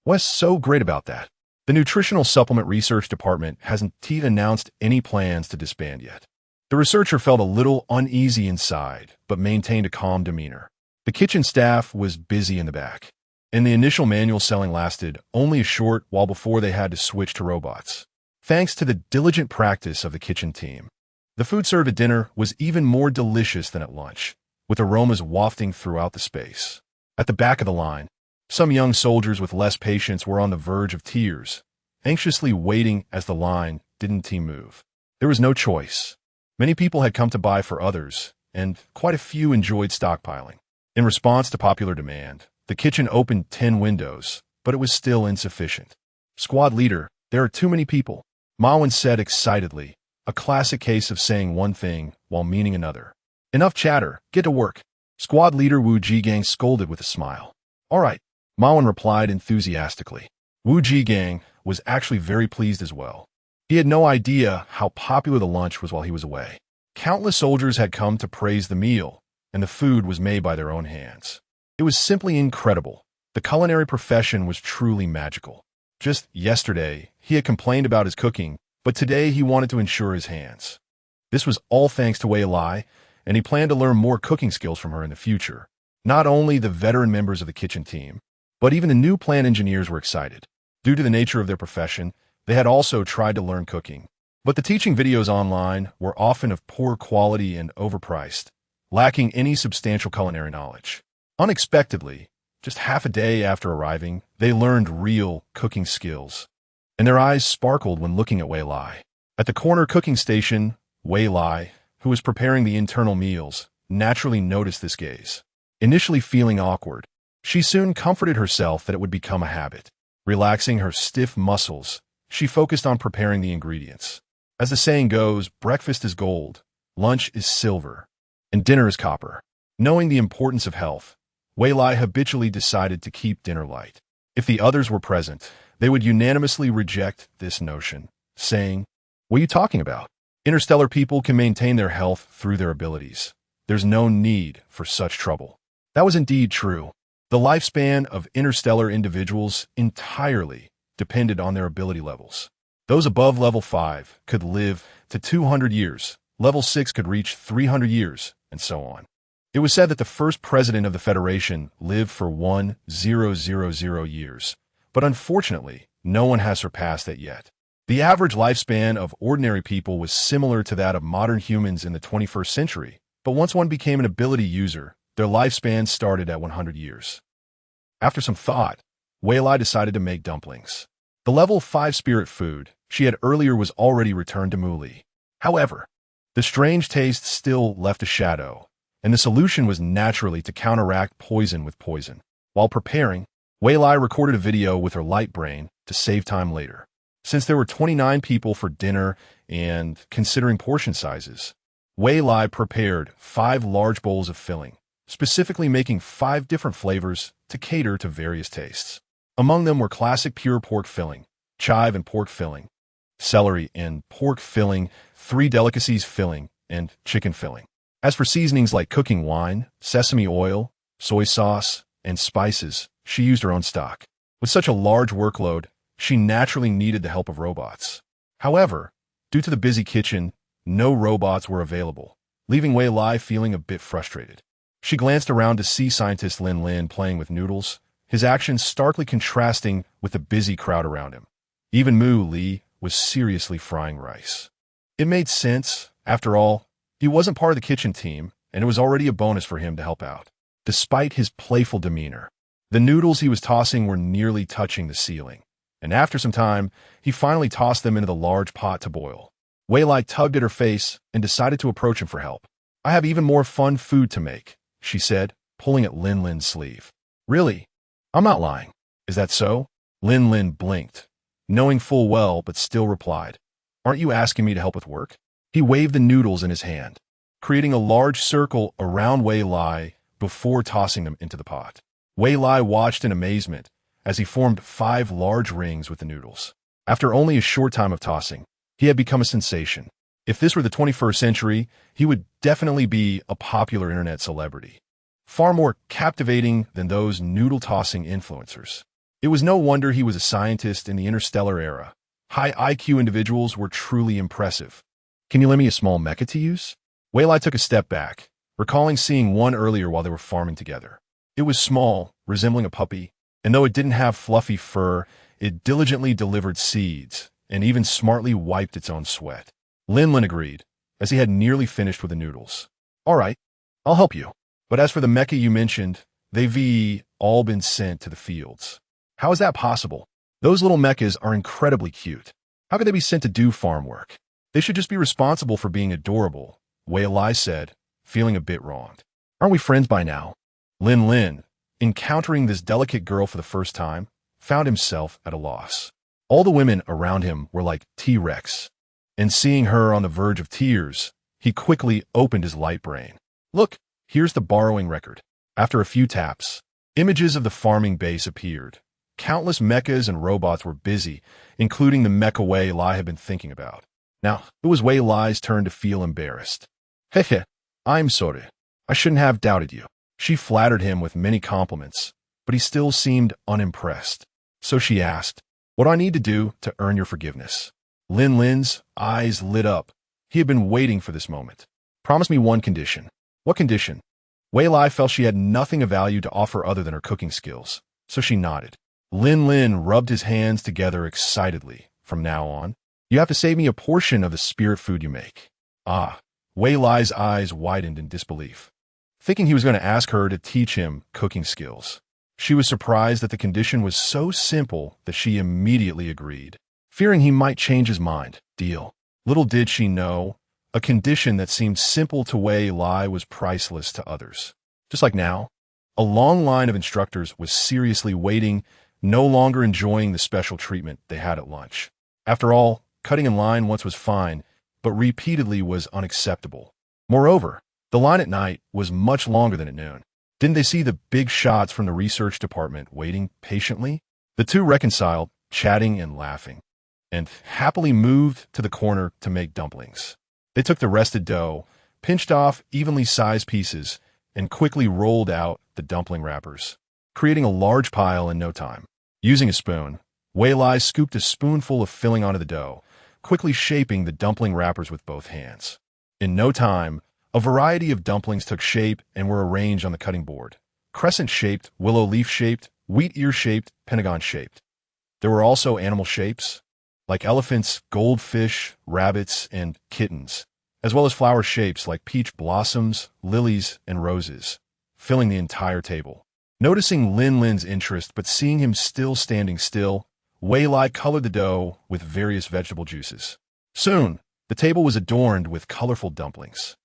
[SPEAKER 1] What's so great about that? The nutritional supplement research department hasn't even announced any plans to disband yet. The researcher felt a little uneasy inside, but maintained a calm demeanor. The kitchen staff was busy in the back, and the initial manual selling lasted only a short while before they had to switch to robots. Thanks to the diligent practice of the kitchen team, the food served at dinner was even more delicious than at lunch, with aromas wafting throughout the space. At the back of the line, some young soldiers with less patience were on the verge of tears, anxiously waiting as the line didn't move. There was no choice. Many people had come to buy for others, and quite a few enjoyed stockpiling. In response to popular demand, the kitchen opened 10 windows, but it was still insufficient. "Squad leader, there are too many people," Mawen said excitedly, a classic case of saying one thing while meaning another. "Enough chatter, get to work." Squad leader Wu Jigang scolded with a smile. "All right," Mawen replied enthusiastically. Wu Jigang was actually very pleased as well. He had no idea how popular the lunch was while he was away. Countless soldiers had come to praise the meal, and the food was made by their own hands. It was simply incredible. The culinary profession was truly magical. Just yesterday, he had complained about his cooking, but today he wanted to ensure his hands. This was all thanks to Wei Lai, and he planned to learn more cooking skills from her in the future. Not only the veteran members of the kitchen team, but even the new plant engineers were excited. Due to the nature of their profession, they had also tried to learn cooking. But the teaching videos online were often of poor quality and overpriced, lacking any substantial culinary knowledge. Unexpectedly, just half a day after arriving, they learned real cooking skills, and their eyes sparkled when looking at Wei Lai. At the corner cooking station, Wei Lai, who was preparing the internal meals, naturally noticed this gaze. Initially feeling awkward, she soon comforted herself that it would become a habit. Relaxing her stiff muscles, she focused on preparing the ingredients. As the saying goes, breakfast is gold, lunch is silver, and dinner is copper. Knowing the importance of health, Wei Lai habitually decided to keep dinner light. If the others were present, they would unanimously reject this notion, saying, "What are you talking about? Interstellar people can maintain their health through their abilities. There's no need for such trouble." That was indeed true. The lifespan of interstellar individuals entirely depended on their ability levels. Those above level 5 could live to 200 years, level 6 could reach 300 years, and so on. It was said that the first president of the Federation lived for 1000 years, but unfortunately, no one has surpassed that yet. The average lifespan of ordinary people was similar to that of modern humans in the 21st century, but once one became an ability user, their lifespan started at 100 years. After some thought, Wei Lai decided to make dumplings. The level 5 spirit food she had earlier was already returned to Muli. However, the strange taste still left a shadow, and the solution was naturally to counteract poison with poison. While preparing, Wei Lai recorded a video with her light brain to save time later. Since there were 29 people for dinner and considering portion sizes, Wei Lai prepared 5 large bowls of filling, specifically making 5 different flavors to cater to various tastes. Among them were classic pure pork filling, chive and pork filling, celery and pork filling, 3 delicacies filling, and chicken filling. As for seasonings like cooking wine, sesame oil, soy sauce, and spices, she used her own stock. With such a large workload, she naturally needed the help of robots. However, due to the busy kitchen, no robots were available, leaving Wei Lai feeling a bit frustrated. She glanced around to see scientist Lin Lin playing with noodles, his actions starkly contrasting with the busy crowd around him. Even Mu Li was seriously frying rice. It made sense. After all, he wasn't part of the kitchen team, and it was already a bonus for him to help out. Despite his playful demeanor, the noodles he was tossing were nearly touching the ceiling, and after some time, he finally tossed them into the large pot to boil. Wei Lai tugged at her face and decided to approach him for help. "I have even more fun food to make," she said, pulling at Lin Lin's sleeve. "Really? I'm not lying. Is that so?" Lin Lin blinked, knowing full well but still replied, "Aren't you asking me to help with work?" He waved the noodles in his hand, creating a large circle around Wei Lai before tossing them into the pot. Wei Lai watched in amazement as he formed 5 large rings with the noodles. After only a short time of tossing, he had become a sensation. If this were the 21st century, he would definitely be a popular internet celebrity, far more captivating than those noodle-tossing influencers. It was no wonder he was a scientist in the interstellar era. High IQ individuals were truly impressive. "Can you lend me a small mecha to use?" Wei Lai took a step back, recalling seeing one earlier while they were farming together. It was small, resembling a puppy, and though it didn't have fluffy fur, it diligently delivered seeds and even smartly wiped its own sweat. Lin Lin agreed, as he had nearly finished with the noodles. "All right, I'll help you. But as for the mecha you mentioned, they've all been sent to the fields." "How is that possible? Those little mechas are incredibly cute. How could they be sent to do farm work? They should just be responsible for being adorable," Wei Lai said, feeling a bit wronged. "Aren't we friends by now?" Lin Lin, encountering this delicate girl for the first time, found himself at a loss. All the women around him were like T-Rex, and seeing her on the verge of tears, he quickly opened his light brain. "Look, here's the borrowing record." After a few taps, images of the farming base appeared. Countless mechas and robots were busy, including the mecha Wei Lai had been thinking about. Now, it was Wei Lai's turn to feel embarrassed. "Hehe, I'm sorry. I shouldn't have doubted you." She flattered him with many compliments, but he still seemed unimpressed. So she asked, "What do I need to do to earn your forgiveness?" Lin Lin's eyes lit up. He had been waiting for this moment. "Promise me one condition." "What condition?" Wei Lai felt she had nothing of value to offer other than her cooking skills, so she nodded. Lin Lin rubbed his hands together excitedly. "From now on, you have to save me a portion of the spirit food you make." "Ah." Wei Lai's eyes widened in disbelief, thinking he was going to ask her to teach him cooking skills. She was surprised that the condition was so simple that she immediately agreed, fearing he might change his mind. Deal. Little did she know, a condition that seemed simple to Wei Lai was priceless to others. Just like now, a long line of instructors was seriously waiting, no longer enjoying the special treatment they had at lunch. After all, cutting in line once was fine, but repeatedly was unacceptable. Moreover, the line at night was much longer than at noon. Didn't they see the big shots from the research department waiting patiently? The two reconciled, chatting and laughing, and happily moved to the corner to make dumplings. They took the rested dough, pinched off evenly sized pieces, and quickly rolled out the dumpling wrappers, creating a large pile in no time. Using a spoon, Wei Lai scooped a spoonful of filling onto the dough, quickly shaping the dumpling wrappers with both hands. In no time, a variety of dumplings took shape and were arranged on the cutting board. Crescent-shaped, willow leaf-shaped, wheat ear-shaped, pentagon-shaped. There were also animal shapes, like elephants, goldfish, rabbits, and kittens, as well as flower shapes like peach blossoms, lilies, and roses, filling the entire table. Noticing Lin Lin's interest but seeing him still standing still, Wei Lai colored the dough with various vegetable juices. Soon, the table was adorned with colorful dumplings.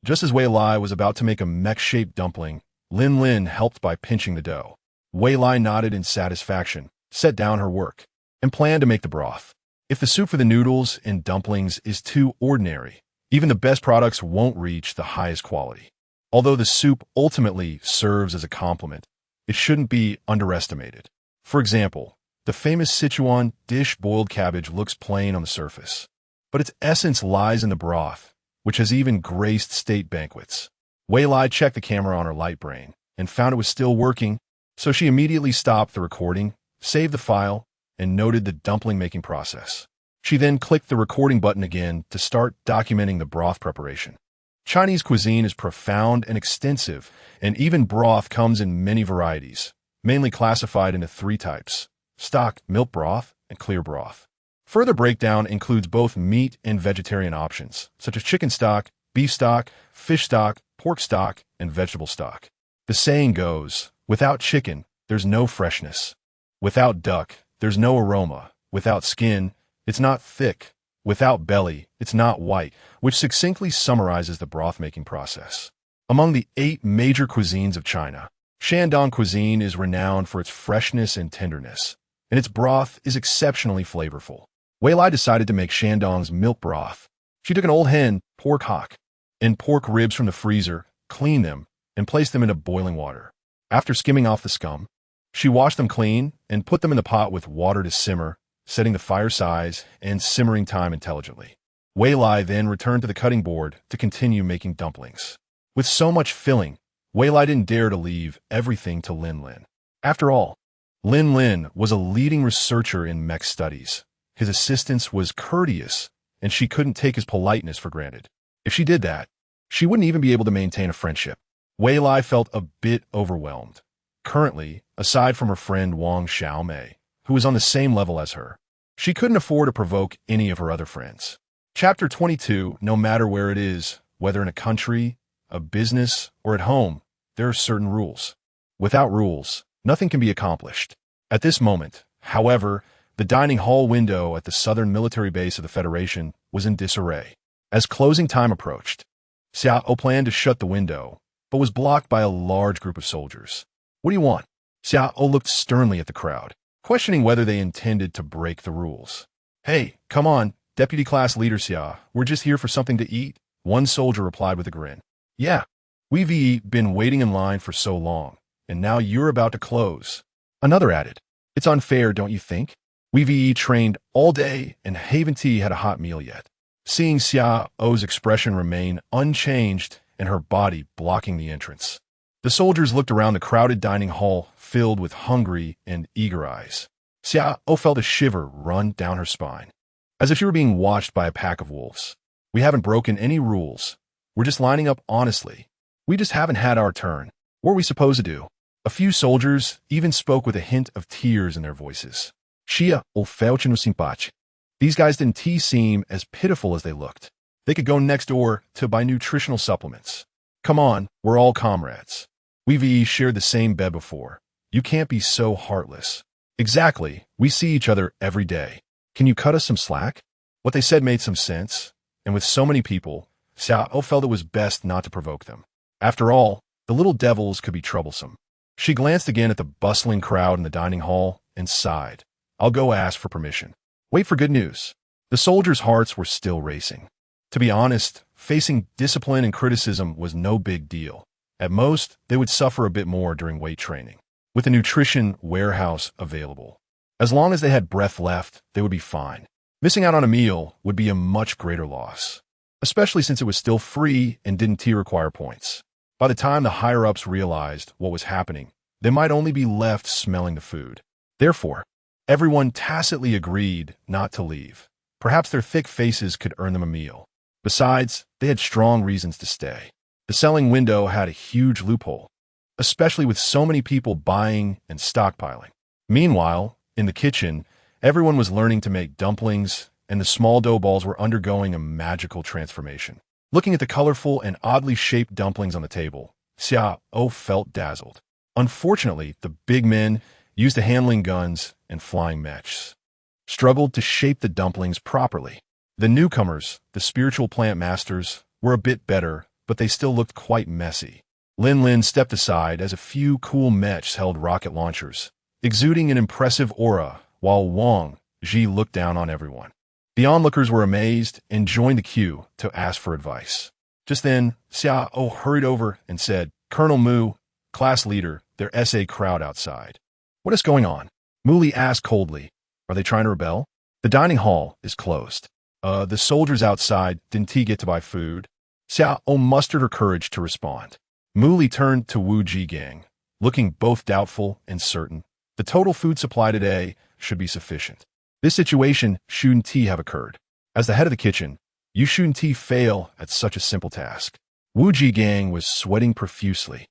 [SPEAKER 1] Just as Wei Lai was about to make a mech-shaped dumpling, Lin Lin helped by pinching the dough. Wei Lai nodded in satisfaction, set down her work, and planned to make the broth. If the soup for the noodles and dumplings is too ordinary, even the best products won't reach the highest quality. Although the soup ultimately serves as a complement, it shouldn't be underestimated. For example, the famous Sichuan dish boiled cabbage looks plain on the surface, but its essence lies in the broth, which has even graced state banquets. Wei Lai checked the camera on her light brain and found it was still working, so she immediately stopped the recording, saved the file, and noted the dumpling-making process. She then clicked the recording button again to start documenting the broth preparation. Chinese cuisine is profound and extensive, and even broth comes in many varieties, mainly classified into 3 types: stock, milk broth, and clear broth. Further breakdown includes both meat and vegetarian options, such as chicken stock, beef stock, fish stock, pork stock, and vegetable stock. The saying goes, without chicken, there's no freshness. Without duck, there's no aroma. Without skin, it's not thick. Without belly, it's not white, which succinctly summarizes the broth-making process. Among the 8 major cuisines of China, Shandong cuisine is renowned for its freshness and tenderness, and its broth is exceptionally flavorful. Wei Lai decided to make Shandong's milk broth. She took an old hen, pork hock, and pork ribs from the freezer, cleaned them, and placed them into boiling water. After skimming off the scum, she washed them clean and put them in the pot with water to simmer, setting the fire size and simmering time intelligently. Wei Lai then returned to the cutting board to continue making dumplings. With so much filling, Wei Lai didn't dare to leave everything to Lin Lin. After all, Lin Lin was a leading researcher in mech studies. His assistance was courteous, and she couldn't take his politeness for granted. If she did that, she wouldn't even be able to maintain a friendship. Wei Lai felt a bit overwhelmed. Currently, aside from her friend Wang Xiaomei, who was on the same level as her, she couldn't afford to provoke any of her other friends. Chapter 22, no matter where it is, whether in a country, a business, or at home, there are certain rules. Without rules, nothing can be accomplished. At this moment, however, the dining hall window at the southern military base of the Federation was in disarray. As closing time approached, Xiao planned to shut the window, but was blocked by a large group of soldiers. "What do you want?" Xiao looked sternly at the crowd, questioning whether they intended to break the rules. "Hey, come on, Deputy Class Leader Xiao, we're just here for something to eat," one soldier replied with a grin. "Yeah, we've been waiting in line for so long, and now you're about to close." Another added, "It's unfair, don't you think? We've trained all day and haven't had a hot meal yet." Seeing Xiao's expression remain unchanged and her body blocking the entrance, the soldiers looked around the crowded dining hall filled with hungry and eager eyes. Xiao felt a shiver run down her spine, as if she were being watched by a pack of wolves. "We haven't broken any rules. We're just lining up honestly. We just haven't had our turn. What are we supposed to do?" A few soldiers even spoke with a hint of tears in their voices. "Xia felchen simpach." These guys didn't seem as pitiful as they looked. They could go next door to buy nutritional supplements. "Come on, we're all comrades. We've shared the same bed before. You can't be so heartless." "Exactly. We see each other every day. Can you cut us some slack?" What they said made some sense, and with so many people, Xiao felt it was best not to provoke them. After all, the little devils could be troublesome. She glanced again at the bustling crowd in the dining hall and sighed. "I'll go ask for permission. Wait for good news." The soldiers' hearts were still racing. To be honest, facing discipline and criticism was no big deal. At most, they would suffer a bit more during weight training, with a nutrition warehouse available. As long as they had breath left, they would be fine. Missing out on a meal would be a much greater loss, especially since it was still free and didn't require points. By the time the higher-ups realized what was happening, they might only be left smelling the food. Therefore, everyone tacitly agreed not to leave. Perhaps their thick faces could earn them a meal. Besides, they had strong reasons to stay. The selling window had a huge loophole, especially with so many people buying and stockpiling. Meanwhile, in the kitchen, everyone was learning to make dumplings, and the small dough balls were undergoing a magical transformation. Looking at the colorful and oddly shaped dumplings on the table, Xiao felt dazzled. Unfortunately, the big men, used to handling guns and flying mechs, struggled to shape the dumplings properly. The newcomers, the spiritual plant masters, were a bit better, but they still looked quite messy. Lin Lin stepped aside as a few cool mechs held rocket launchers, exuding an impressive aura, while Wang Ji looked down on everyone. The onlookers were amazed and joined the queue to ask for advice. Just then, Xiao hurried over and said, "Colonel Mu, class leader, their SA crowd outside." "What is going on?" Muli asked coldly. "Are they trying to rebel?" "The dining hall is closed. The soldiers outside didn't get to buy food. Xiao mustered her courage to respond. Muli turned to Wu Jigang, looking both doubtful and certain. The total food supply today should be sufficient. This situation shouldn't have occurred. As the head of the kitchen, you shouldn't fail at such a simple task. Wu Jigang was sweating profusely.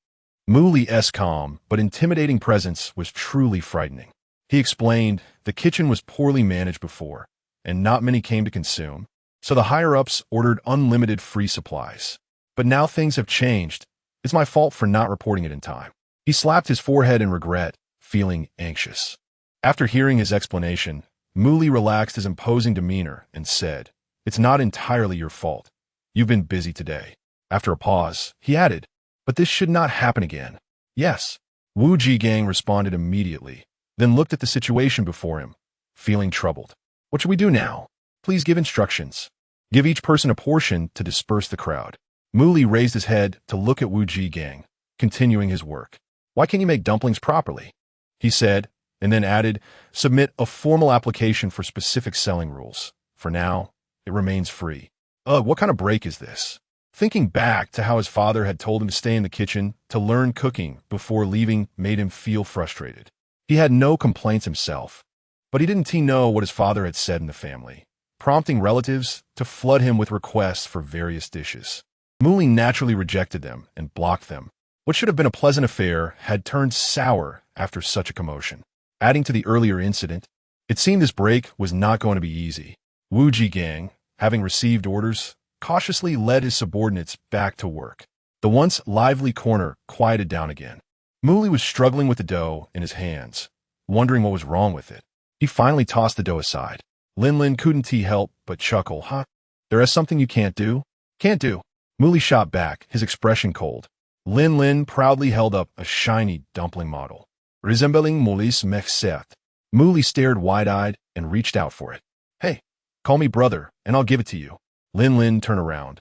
[SPEAKER 1] Muli's calm but intimidating presence was truly frightening. He explained the kitchen was poorly managed before, and not many came to consume, so the higher-ups ordered unlimited free supplies. But now things have changed. It's my fault for not reporting it in time. He slapped his forehead in regret, feeling anxious. After hearing his explanation, Muli relaxed his imposing demeanor and said, "It's not entirely your fault. You've been busy today." After a pause, he added, "But this should not happen again." "Yes." Wu Jigang responded immediately, then looked at the situation before him, feeling troubled. "What should we do now? Please give instructions. Give each person a portion to disperse the crowd." Muli raised his head to look at Wu Jigang, continuing his work. "Why can't you make dumplings properly?" he said, and then added, "Submit a formal application for specific selling rules. For now, it remains free." What kind of break is this? Thinking back to how his father had told him to stay in the kitchen to learn cooking before leaving made him feel frustrated. He had no complaints himself, but he didn't know what his father had said in the family, prompting relatives to flood him with requests for various dishes. Muli naturally rejected them and blocked them. What should have been a pleasant affair had turned sour after such a commotion. Adding to the earlier incident, it seemed this break was not going to be easy. Wu Jigang, having received orders, cautiously led his subordinates back to work. The once lively corner quieted down again. Muli was struggling with the dough in his hands, wondering what was wrong with it. He finally tossed the dough aside. Lin couldn't help but chuckle. "Huh? There is something you can't do?" "Can't do." Muli shot back, his expression cold. Lin proudly held up a shiny dumpling model, resembling Muli's mechset. Muli stared wide-eyed and reached out for it. "Hey, call me brother, and I'll give it to you." Lin turned around,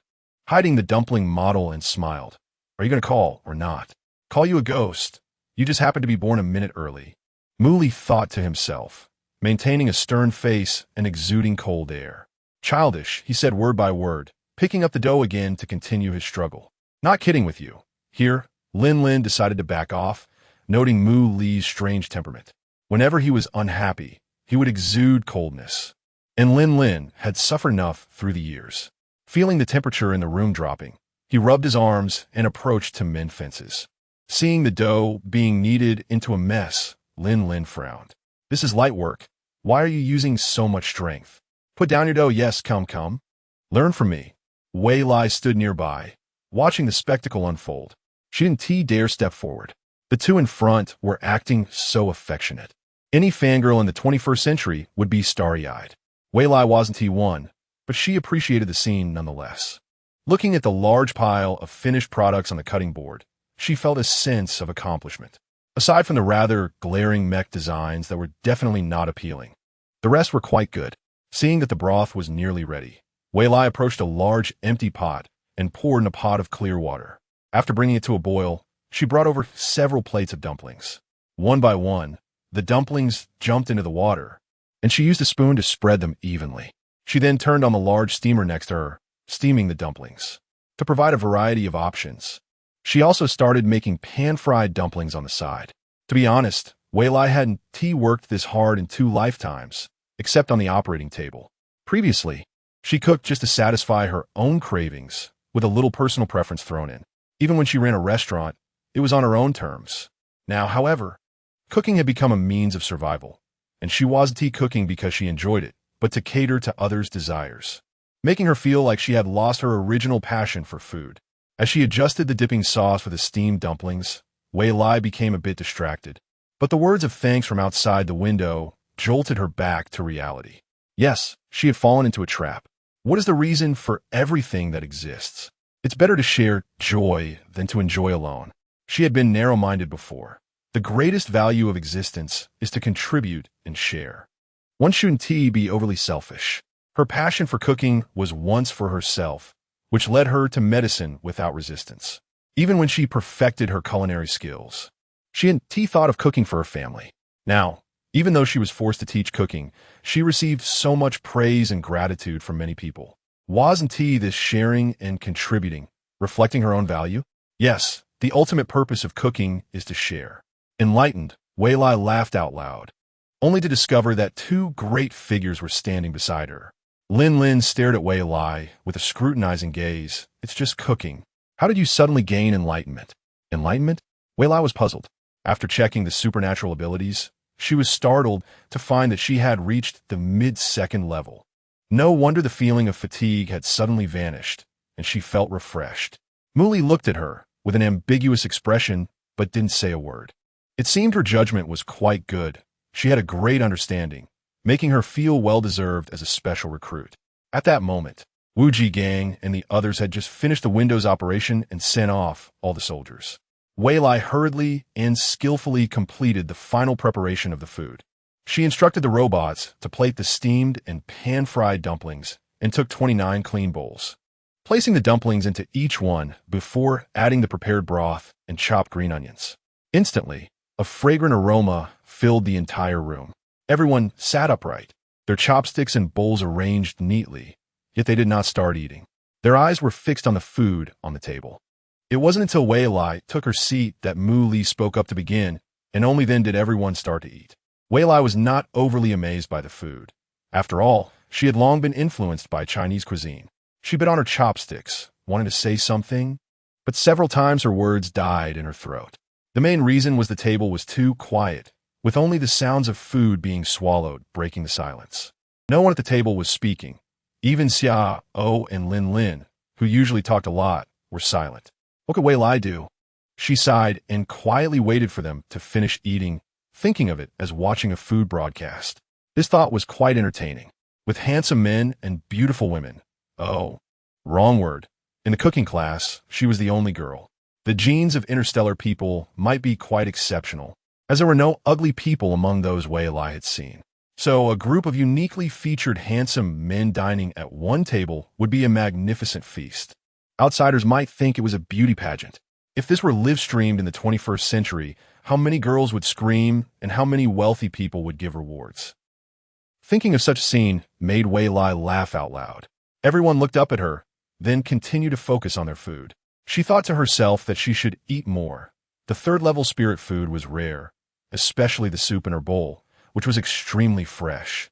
[SPEAKER 1] hiding the dumpling model, and smiled. "Are you going to call or not?" "Call you a ghost. You just happened to be born a minute early." Muli thought to himself, maintaining a stern face and exuding cold air. "Childish," he said word by word, picking up the dough again to continue his struggle. "Not kidding with you." Here, Lin decided to back off, noting Muli's strange temperament. Whenever he was unhappy, he would exude coldness. And Lin had suffered enough through the years. Feeling the temperature in the room dropping, he rubbed his arms and approached to mend fences. Seeing the dough being kneaded into a mess, Lin frowned. "This is light work. Why are you using so much strength? Put down your dough. Yes, come. Learn from me." Wei Lai stood nearby, watching the spectacle unfold. She didn't dare step forward. The two in front were acting so affectionate. Any fangirl in the 21st century would be starry-eyed. Wei Lai wasn't one, but she appreciated the scene nonetheless. Looking at the large pile of finished products on the cutting board, she felt a sense of accomplishment. Aside from the rather glaring mech designs that were definitely not appealing, the rest were quite good. Seeing that the broth was nearly ready, Wei Lai approached a large empty pot and poured in a pot of clear water. After bringing it to a boil, she brought over several plates of dumplings. One by one, the dumplings jumped into the water, and she used a spoon to spread them evenly. She then turned on the large steamer next to her, steaming the dumplings. To provide a variety of options, she also started making pan-fried dumplings on the side. To be honest, Wei Lai hadn't worked this hard in 2 lifetimes, except on the operating table. Previously, she cooked just to satisfy her own cravings, with a little personal preference thrown in. Even when she ran a restaurant, it was on her own terms. Now, however, cooking had become a means of survival, and she wasn't cooking because she enjoyed it, but to cater to others' desires, making her feel like she had lost her original passion for food. As she adjusted the dipping sauce for the steamed dumplings, Wei Lai became a bit distracted. But the words of thanks from outside the window jolted her back to reality. Yes, she had fallen into a trap. What is the reason for everything that exists? It's better to share joy than to enjoy alone. She had been narrow-minded before. The greatest value of existence is to contribute and share. One shouldn't be overly selfish. Her passion for cooking was once for herself, which led her to medicine without resistance. Even when she perfected her culinary skills, she hadn't thought of cooking for her family. Now, even though she was forced to teach cooking, she received so much praise and gratitude from many people. Wasn't this sharing and contributing, reflecting her own value? Yes, the ultimate purpose of cooking is to share. Enlightened, Wei Lai laughed out loud, only to discover that two great figures were standing beside her. Lin Lin stared at Wei Lai with a scrutinizing gaze. It's just cooking. How did you suddenly gain enlightenment? Enlightenment? Wei Lai was puzzled. After checking the supernatural abilities, she was startled to find that she had reached the mid-second level. No wonder the feeling of fatigue had suddenly vanished, and she felt refreshed. Muli looked at her with an ambiguous expression, but didn't say a word. It seemed her judgment was quite good. She had a great understanding, making her feel well-deserved as a special recruit. At that moment, Wu Ji Gang and the others had just finished the Windows operation and sent off all the soldiers. Wei Lai hurriedly and skillfully completed the final preparation of the food. She instructed the robots to plate the steamed and pan-fried dumplings and took 29 clean bowls, placing the dumplings into each one before adding the prepared broth and chopped green onions. Instantly, a fragrant aroma filled the entire room. Everyone sat upright, their chopsticks and bowls arranged neatly, yet they did not start eating. Their eyes were fixed on the food on the table. It wasn't until Wei Lai took her seat that Mu Li spoke up to begin, and only then did everyone start to eat. Wei Lai was not overly amazed by the food. After all, she had long been influenced by Chinese cuisine. She bit on her chopsticks, wanting to say something, but several times her words died in her throat. The main reason was the table was too quiet, with only the sounds of food being swallowed breaking the silence. No one at the table was speaking. Even Xia, O, and Lin Lin, who usually talked a lot, were silent. What could Wei Lai do? She sighed and quietly waited for them to finish eating, thinking of it as watching a food broadcast. This thought was quite entertaining, with handsome men and beautiful women. Oh, wrong word. In the cooking class, she was the only girl. The genes of interstellar people might be quite exceptional, as there were no ugly people among those Wei Lai had seen. So a group of uniquely featured handsome men dining at one table would be a magnificent feast. Outsiders might think it was a beauty pageant. If this were live-streamed in the 21st century, how many girls would scream and how many wealthy people would give rewards? Thinking of such a scene made Wei Lai laugh out loud. Everyone looked up at her, then continued to focus on their food. She thought to herself that she should eat more. The third-level spirit food was rare, especially the soup in her bowl, which was extremely fresh.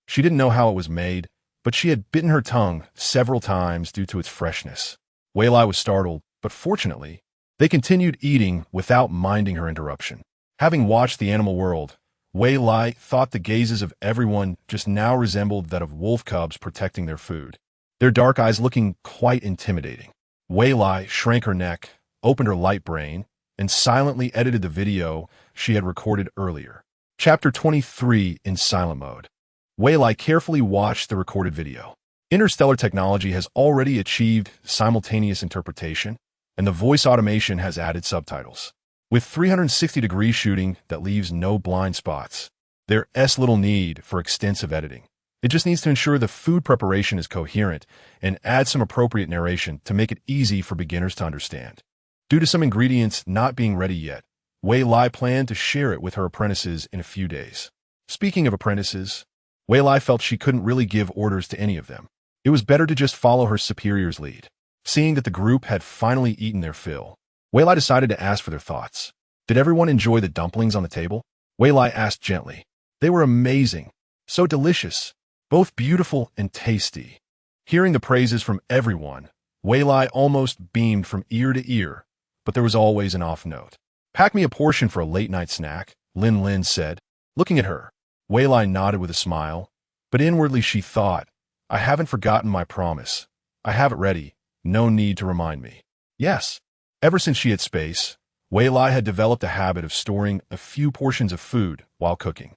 [SPEAKER 1] She didn't know how it was made, but she had bitten her tongue several times due to its freshness. Wei Lai was startled, but fortunately, they continued eating without minding her interruption. Having watched the animal world, Wei Lai thought the gazes of everyone just now resembled that of wolf cubs protecting their food, their dark eyes looking quite intimidating. Wei Lai shrank her neck, opened her light brain, and silently edited the video she had recorded earlier. Chapter 23 in silent mode. Wei Lai carefully watched the recorded video. Interstellar technology has already achieved simultaneous interpretation, and the voice automation has added subtitles. With 360-degree shooting that leaves no blind spots, there's little need for extensive editing. It just needs to ensure the food preparation is coherent and add some appropriate narration to make it easy for beginners to understand. Due to some ingredients not being ready yet, Wei Lai planned to share it with her apprentices in a few days. Speaking of apprentices, Wei Lai felt she couldn't really give orders to any of them. It was better to just follow her superior's lead. Seeing that the group had finally eaten their fill, Wei Lai decided to ask for their thoughts. Did everyone enjoy the dumplings on the table? Wei Lai asked gently. They were amazing, so delicious, both beautiful and tasty. Hearing the praises from everyone, Wei Lai almost beamed from ear to ear, but there was always an off note. Pack me a portion for a late-night snack, Lin Lin said. Looking at her, Wei Lai nodded with a smile, but inwardly she thought, I haven't forgotten my promise. I have it ready. No need to remind me. Yes. Ever since she had space, Wei Lai had developed a habit of storing a few portions of food while cooking.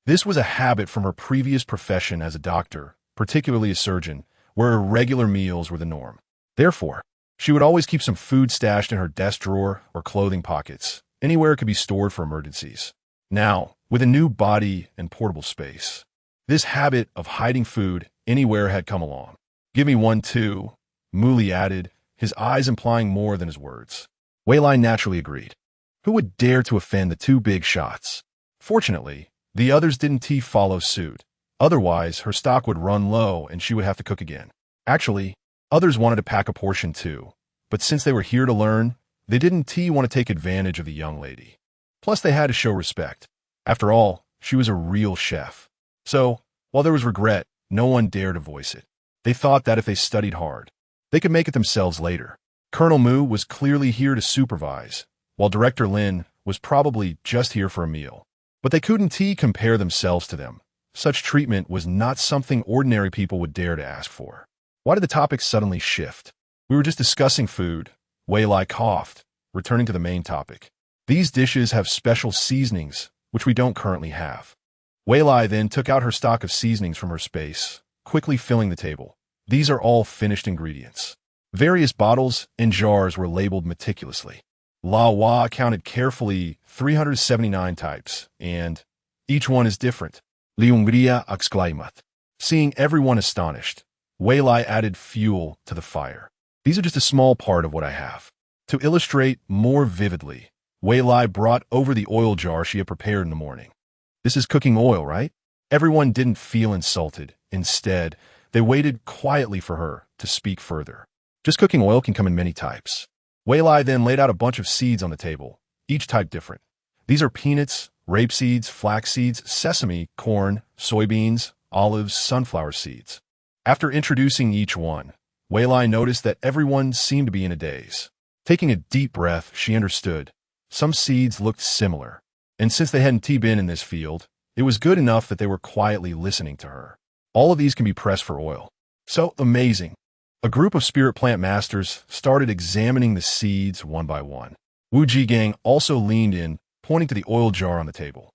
[SPEAKER 1] This was a habit from her previous profession as a doctor, particularly a surgeon, where irregular meals were the norm. Therefore, she would always keep some food stashed in her desk drawer or clothing pockets, anywhere it could be stored for emergencies. Now, with a new body and portable space, this habit of hiding food anywhere had come along. Give me one too, Muli added, his eyes implying more than his words. Wei Lai naturally agreed. Who would dare to offend the two big shots? Fortunately, the others didn't follow suit. Otherwise, her stock would run low and she would have to cook again. Actually, others wanted to pack a portion too, but since they were here to learn, they didn't want to take advantage of the young lady. Plus, they had to show respect. After all, she was a real chef. So, while there was regret, no one dared to voice it. They thought that if they studied hard, they could make it themselves later. Colonel Mu was clearly here to supervise, while Director Lin was probably just here for a meal. But they couldn't compare themselves to them. Such treatment was not something ordinary people would dare to ask for. Why did the topic suddenly shift? We were just discussing food. Wei Lai coughed, returning to the main topic. These dishes have special seasonings, which we don't currently have. Wei Lai then took out her stock of seasonings from her space, quickly filling the table. These are all finished ingredients. Various bottles and jars were labeled meticulously. La Hua counted carefully 379 types, and each one is different. Liungria exclaimed. Seeing everyone astonished, Wei Lai added fuel to the fire. These are just a small part of what I have. To illustrate more vividly, Wei Lai brought over the oil jar she had prepared in the morning. This is cooking oil, right? Everyone didn't feel insulted. Instead, they waited quietly for her to speak further. Just cooking oil can come in many types. Wei Lai then laid out a bunch of seeds on the table, each type different. These are peanuts, rape seeds, flax seeds, sesame, corn, soybeans, olives, sunflower seeds. After introducing each one, Wei Lai noticed that everyone seemed to be in a daze. Taking a deep breath, she understood. Some seeds looked similar, and since they hadn't been in this field, it was good enough that they were quietly listening to her. All of these can be pressed for oil. So amazing. A group of spirit plant masters started examining the seeds one by one. Wu Jigang also leaned in, pointing to the oil jar on the table.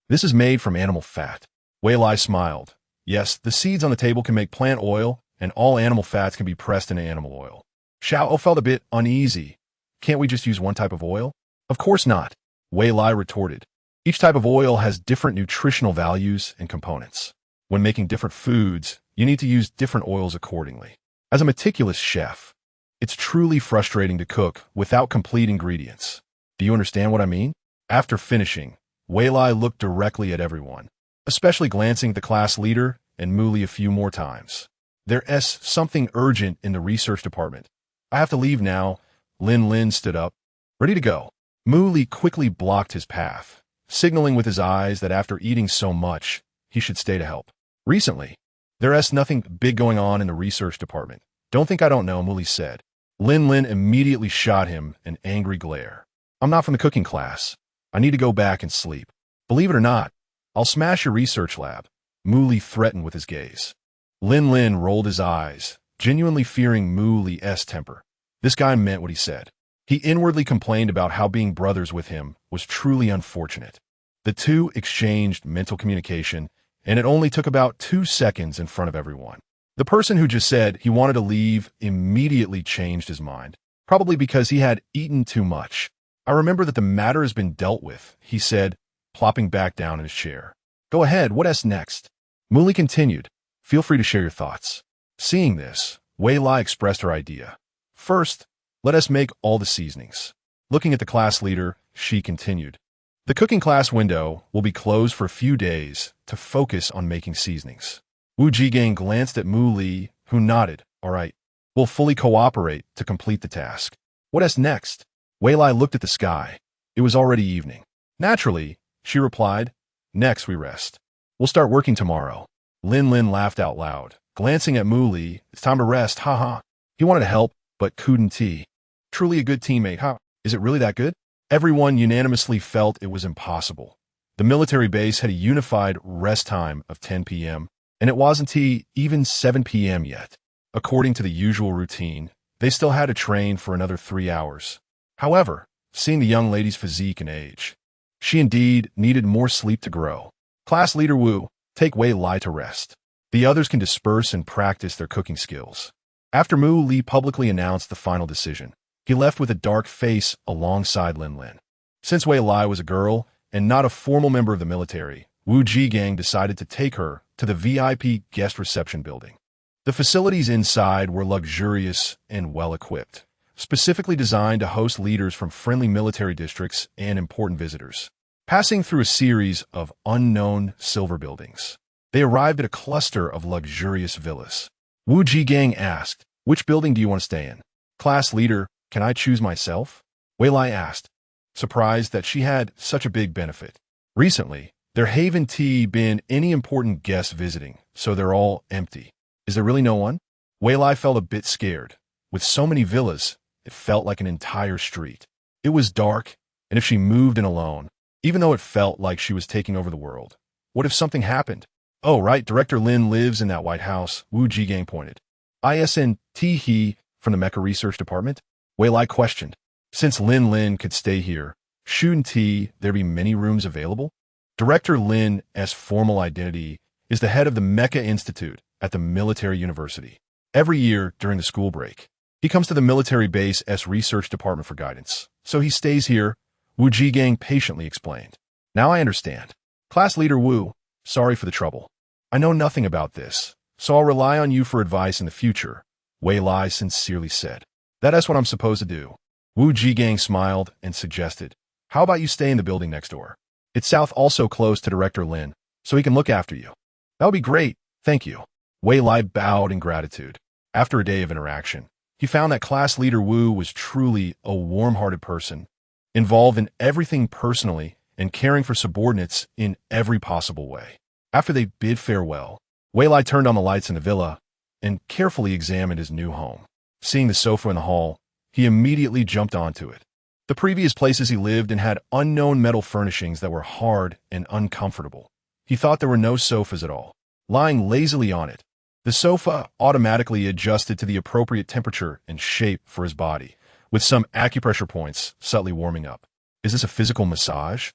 [SPEAKER 1] This is made from animal fat. Wei Lai smiled. Yes, the seeds on the table can make plant oil, and all animal fats can be pressed into animal oil. Xiao felt a bit uneasy. Can't we just use one type of oil? Of course not, Wei Lai retorted. Each type of oil has different nutritional values and components. When making different foods, you need to use different oils accordingly. As a meticulous chef, it's truly frustrating to cook without complete ingredients. Do you understand what I mean? After finishing, Wei Lai looked directly at everyone, especially glancing at the class leader and Mu Li a few more times. There's something urgent in the research department. I have to leave now. Lin stood up, ready to go. Mu Li quickly blocked his path, signaling with his eyes that after eating so much, he should stay to help. Recently, there's nothing big going on in the research department. Don't think I don't know, Mu Li said. Lin immediately shot him an angry glare. I'm not from the cooking class. I need to go back and sleep. Believe it or not, I'll smash your research lab, Mu Li threatened with his gaze. Lin rolled his eyes, genuinely fearing Mu Li's temper. This guy meant what he said. He inwardly complained about how being brothers with him was truly unfortunate. The two exchanged mental communication, and it only took about 2 seconds in front of everyone. The person who just said he wanted to leave immediately changed his mind, probably because he had eaten too much. I remember that the matter has been dealt with, he said, plopping back down in his chair. Go ahead, what's next? Mu Li continued. Feel free to share your thoughts. Seeing this, Wei Lai expressed her idea. First, let us make all the seasonings. Looking at the class leader, she continued. The cooking class window will be closed for a few days to focus on making seasonings. Wu Jigang glanced at Mu Li, who nodded. All right, we'll fully cooperate to complete the task. What's next? Wei Lai looked at the sky. It was already evening. Naturally, she replied. Next, we rest. We'll start working tomorrow. Lin laughed out loud, glancing at Mu Li. It's time to rest, haha. He wanted to help, but couldn't he? Truly a good teammate, huh? Is it really that good? Everyone unanimously felt it was impossible. The military base had a unified rest time of 10 p.m., and it wasn't even 7 p.m. yet. According to the usual routine, they still had to train for another 3 hours. However, seeing the young lady's physique and age, she indeed needed more sleep to grow. Class leader Wu, take Wei Lai to rest. The others can disperse and practice their cooking skills. After Mu Li publicly announced the final decision, he left with a dark face alongside Lin. Since Wei Lai was a girl and not a formal member of the military, Wu Jigang decided to take her to the VIP guest reception building. The facilities inside were luxurious and well-equipped, specifically designed to host leaders from friendly military districts and important visitors. Passing through a series of unknown silver buildings, they arrived at a cluster of luxurious villas. Wu Jigang asked, "Which building do you want to stay in?" "Class leader, can I choose myself?" Wei Lai asked, surprised that she had such a big benefit. Recently, there haven't been any important guests visiting, so they're all empty. Is there really no one? Wei Lai felt a bit scared. With so many villas, it felt like an entire street. It was dark, and if she moved in alone, even though it felt like she was taking over the world, what if something happened? "Oh, right, Director Lin lives in that White House," Wu Jigang pointed. "Isn't he from the Mecha Research Department?" Wei Lai questioned. Since Lin could stay here, shouldn't there be many rooms available? Director Lin's formal identity is the head of the Mecha Institute at the military university. Every year during the school break, he comes to the military base's research department for guidance. So he stays here, Wu Jigang patiently explained. "Now I understand. Class leader Wu, sorry for the trouble. I know nothing about this, so I'll rely on you for advice in the future," Wei Lai sincerely said. "That's what I'm supposed to do." Wu Jigang smiled and suggested, "How about you stay in the building next door? It's also close to Director Lin, so he can look after you." "That would be great, thank you." Wei Lai bowed in gratitude. After a day of interaction, he found that class leader Wu was truly a warm-hearted person, involved in everything personally and caring for subordinates in every possible way. After they bid farewell, Wei Lai turned on the lights in the villa and carefully examined his new home. Seeing the sofa in the hall, he immediately jumped onto it. The previous places he lived in had unknown metal furnishings that were hard and uncomfortable. He thought there were no sofas at all. Lying lazily on it, the sofa automatically adjusted to the appropriate temperature and shape for his body, with some acupressure points subtly warming up. "Is this a physical massage?"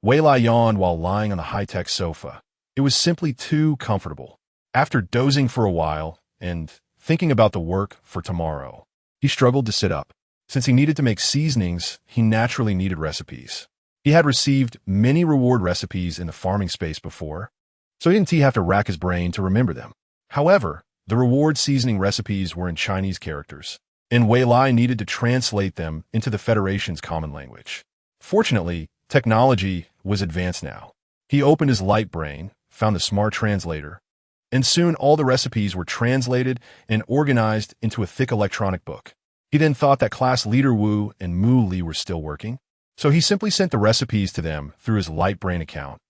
[SPEAKER 1] Wei Lai yawned while lying on the high-tech sofa. It was simply too comfortable. After dozing for a while and thinking about the work for tomorrow, he struggled to sit up. Since he needed to make seasonings, he naturally needed recipes. He had received many reward recipes in the farming space before, so he didn't have to rack his brain to remember them. However, the reward seasoning recipes were in Chinese characters, and Wei Lai needed to translate them into the Federation's common language. Fortunately, technology was advanced now. He opened his light brain, found the smart translator, and soon all the recipes were translated and organized into a thick electronic book. He then thought that class leader Wu and Mu Li were still working, so he simply sent the recipes to them through his light brain account,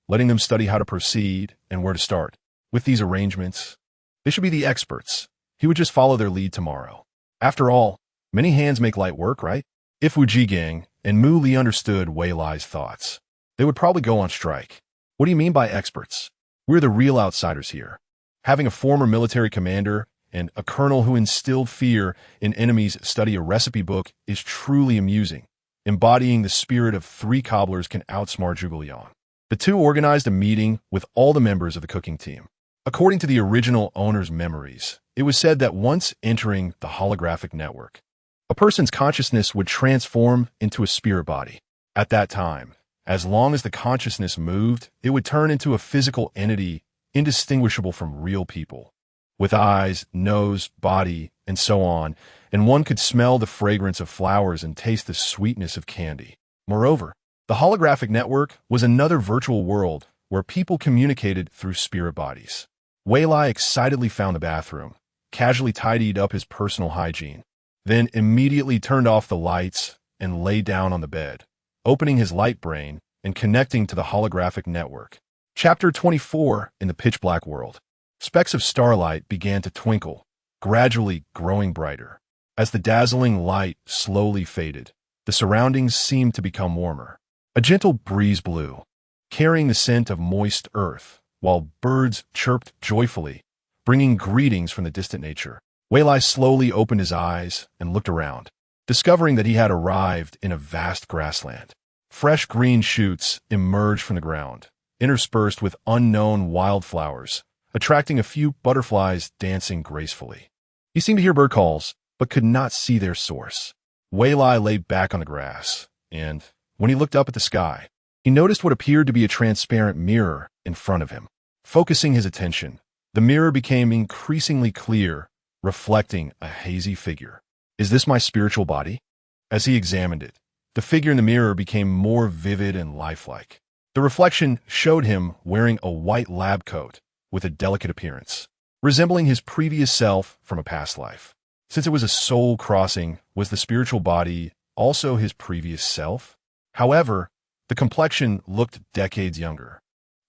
[SPEAKER 1] letting them study how to proceed and where to start. With these arrangements, they should be the experts. He would just follow their lead tomorrow. After all, many hands make light work, right? If Wu Jigang and Mu Li understood Wei Lai's thoughts, they would probably go on strike. "What do you mean by experts? We're the real outsiders here." Having a former military commander and a colonel who instilled fear in enemies study a recipe book is truly amusing. Embodying the spirit of three cobblers can outsmart Zhuge Liang. The two organized a meeting with all the members of the cooking team. According to the original owner's memories, it was said that once entering the holographic network, a person's consciousness would transform into a spirit body. At that time, as long as the consciousness moved, it would turn into a physical entity indistinguishable from real people, with eyes, nose, body, and so on, and one could smell the fragrance of flowers and taste the sweetness of candy. Moreover, the holographic network was another virtual world where people communicated through spirit bodies. Wei Lai excitedly found the bathroom, casually tidied up his personal hygiene, then immediately turned off the lights and lay down on the bed, opening his light brain and connecting to the holographic network. Chapter 24 in the pitch-black world. Specks of starlight began to twinkle, gradually growing brighter. As the dazzling light slowly faded, the surroundings seemed to become warmer. A gentle breeze blew, carrying the scent of moist earth, while birds chirped joyfully, bringing greetings from the distant nature. Wei Lai slowly opened his eyes and looked around, discovering that he had arrived in a vast grassland. Fresh green shoots emerged from the ground, interspersed with unknown wildflowers, attracting a few butterflies dancing gracefully. He seemed to hear bird calls, but could not see their source. Wei Lai lay back on the grass, and when he looked up at the sky, he noticed what appeared to be a transparent mirror in front of him. Focusing his attention, the mirror became increasingly clear, reflecting a hazy figure. "Is this my spiritual body?" As he examined it, the figure in the mirror became more vivid and lifelike. The reflection showed him wearing a white lab coat with a delicate appearance. resembling his previous self from a past life. Since it was a soul crossing, was the spiritual body also his previous self? However, the complexion looked decades younger,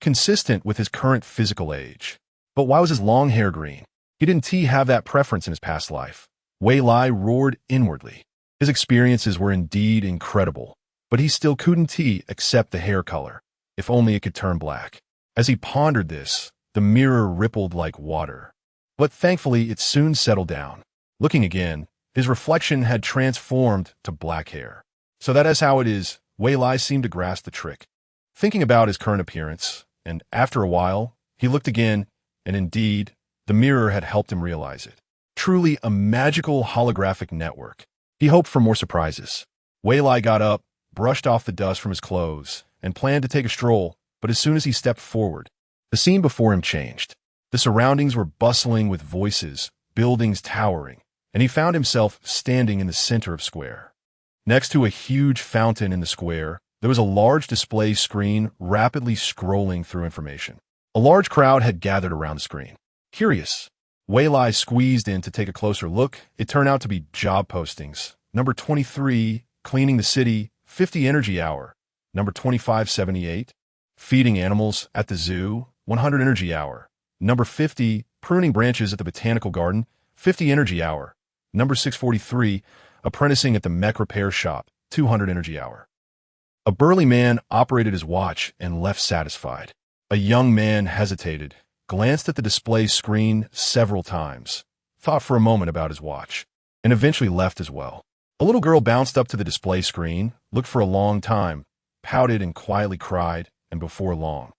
[SPEAKER 1] consistent with his current physical age. But why was his long hair green? He didn't have that preference in his past life. Wei Lai roared inwardly. His experiences were indeed incredible, but he still couldn't accept the hair color. If only it could turn black. As he pondered this, the mirror rippled like water. But thankfully, it soon settled down. Looking again, his reflection had transformed to black hair. So that is how it is. Wei Lai seemed to grasp the trick. Thinking about his current appearance, and after a while, he looked again, and indeed, the mirror had helped him realize it. Truly a magical holographic network. He hoped for more surprises. Wei Lai got up, brushed off the dust from his clothes, and planned to take a stroll, but as soon as he stepped forward, the scene before him changed. The surroundings were bustling with voices, buildings towering, and he found himself standing in the center of square. Next to a huge fountain in the square, there was a large display screen rapidly scrolling through information. A large crowd had gathered around the screen. Curious, Wei Lai squeezed in to take a closer look. It turned out to be job postings. Number 23, cleaning the city, 50 energy hour. Number 2578, feeding animals at the zoo, 100 energy hour. Number 50, pruning branches at the botanical garden, 50 energy hour. Number 643, apprenticing at the mech repair shop, 200 energy hour. A burly man operated his watch and left satisfied. A young man hesitated, glanced at the display screen several times, thought for a moment about his watch, and eventually left as well. A little girl bounced up to the display screen, looked for a long time, pouted and quietly cried, and before long,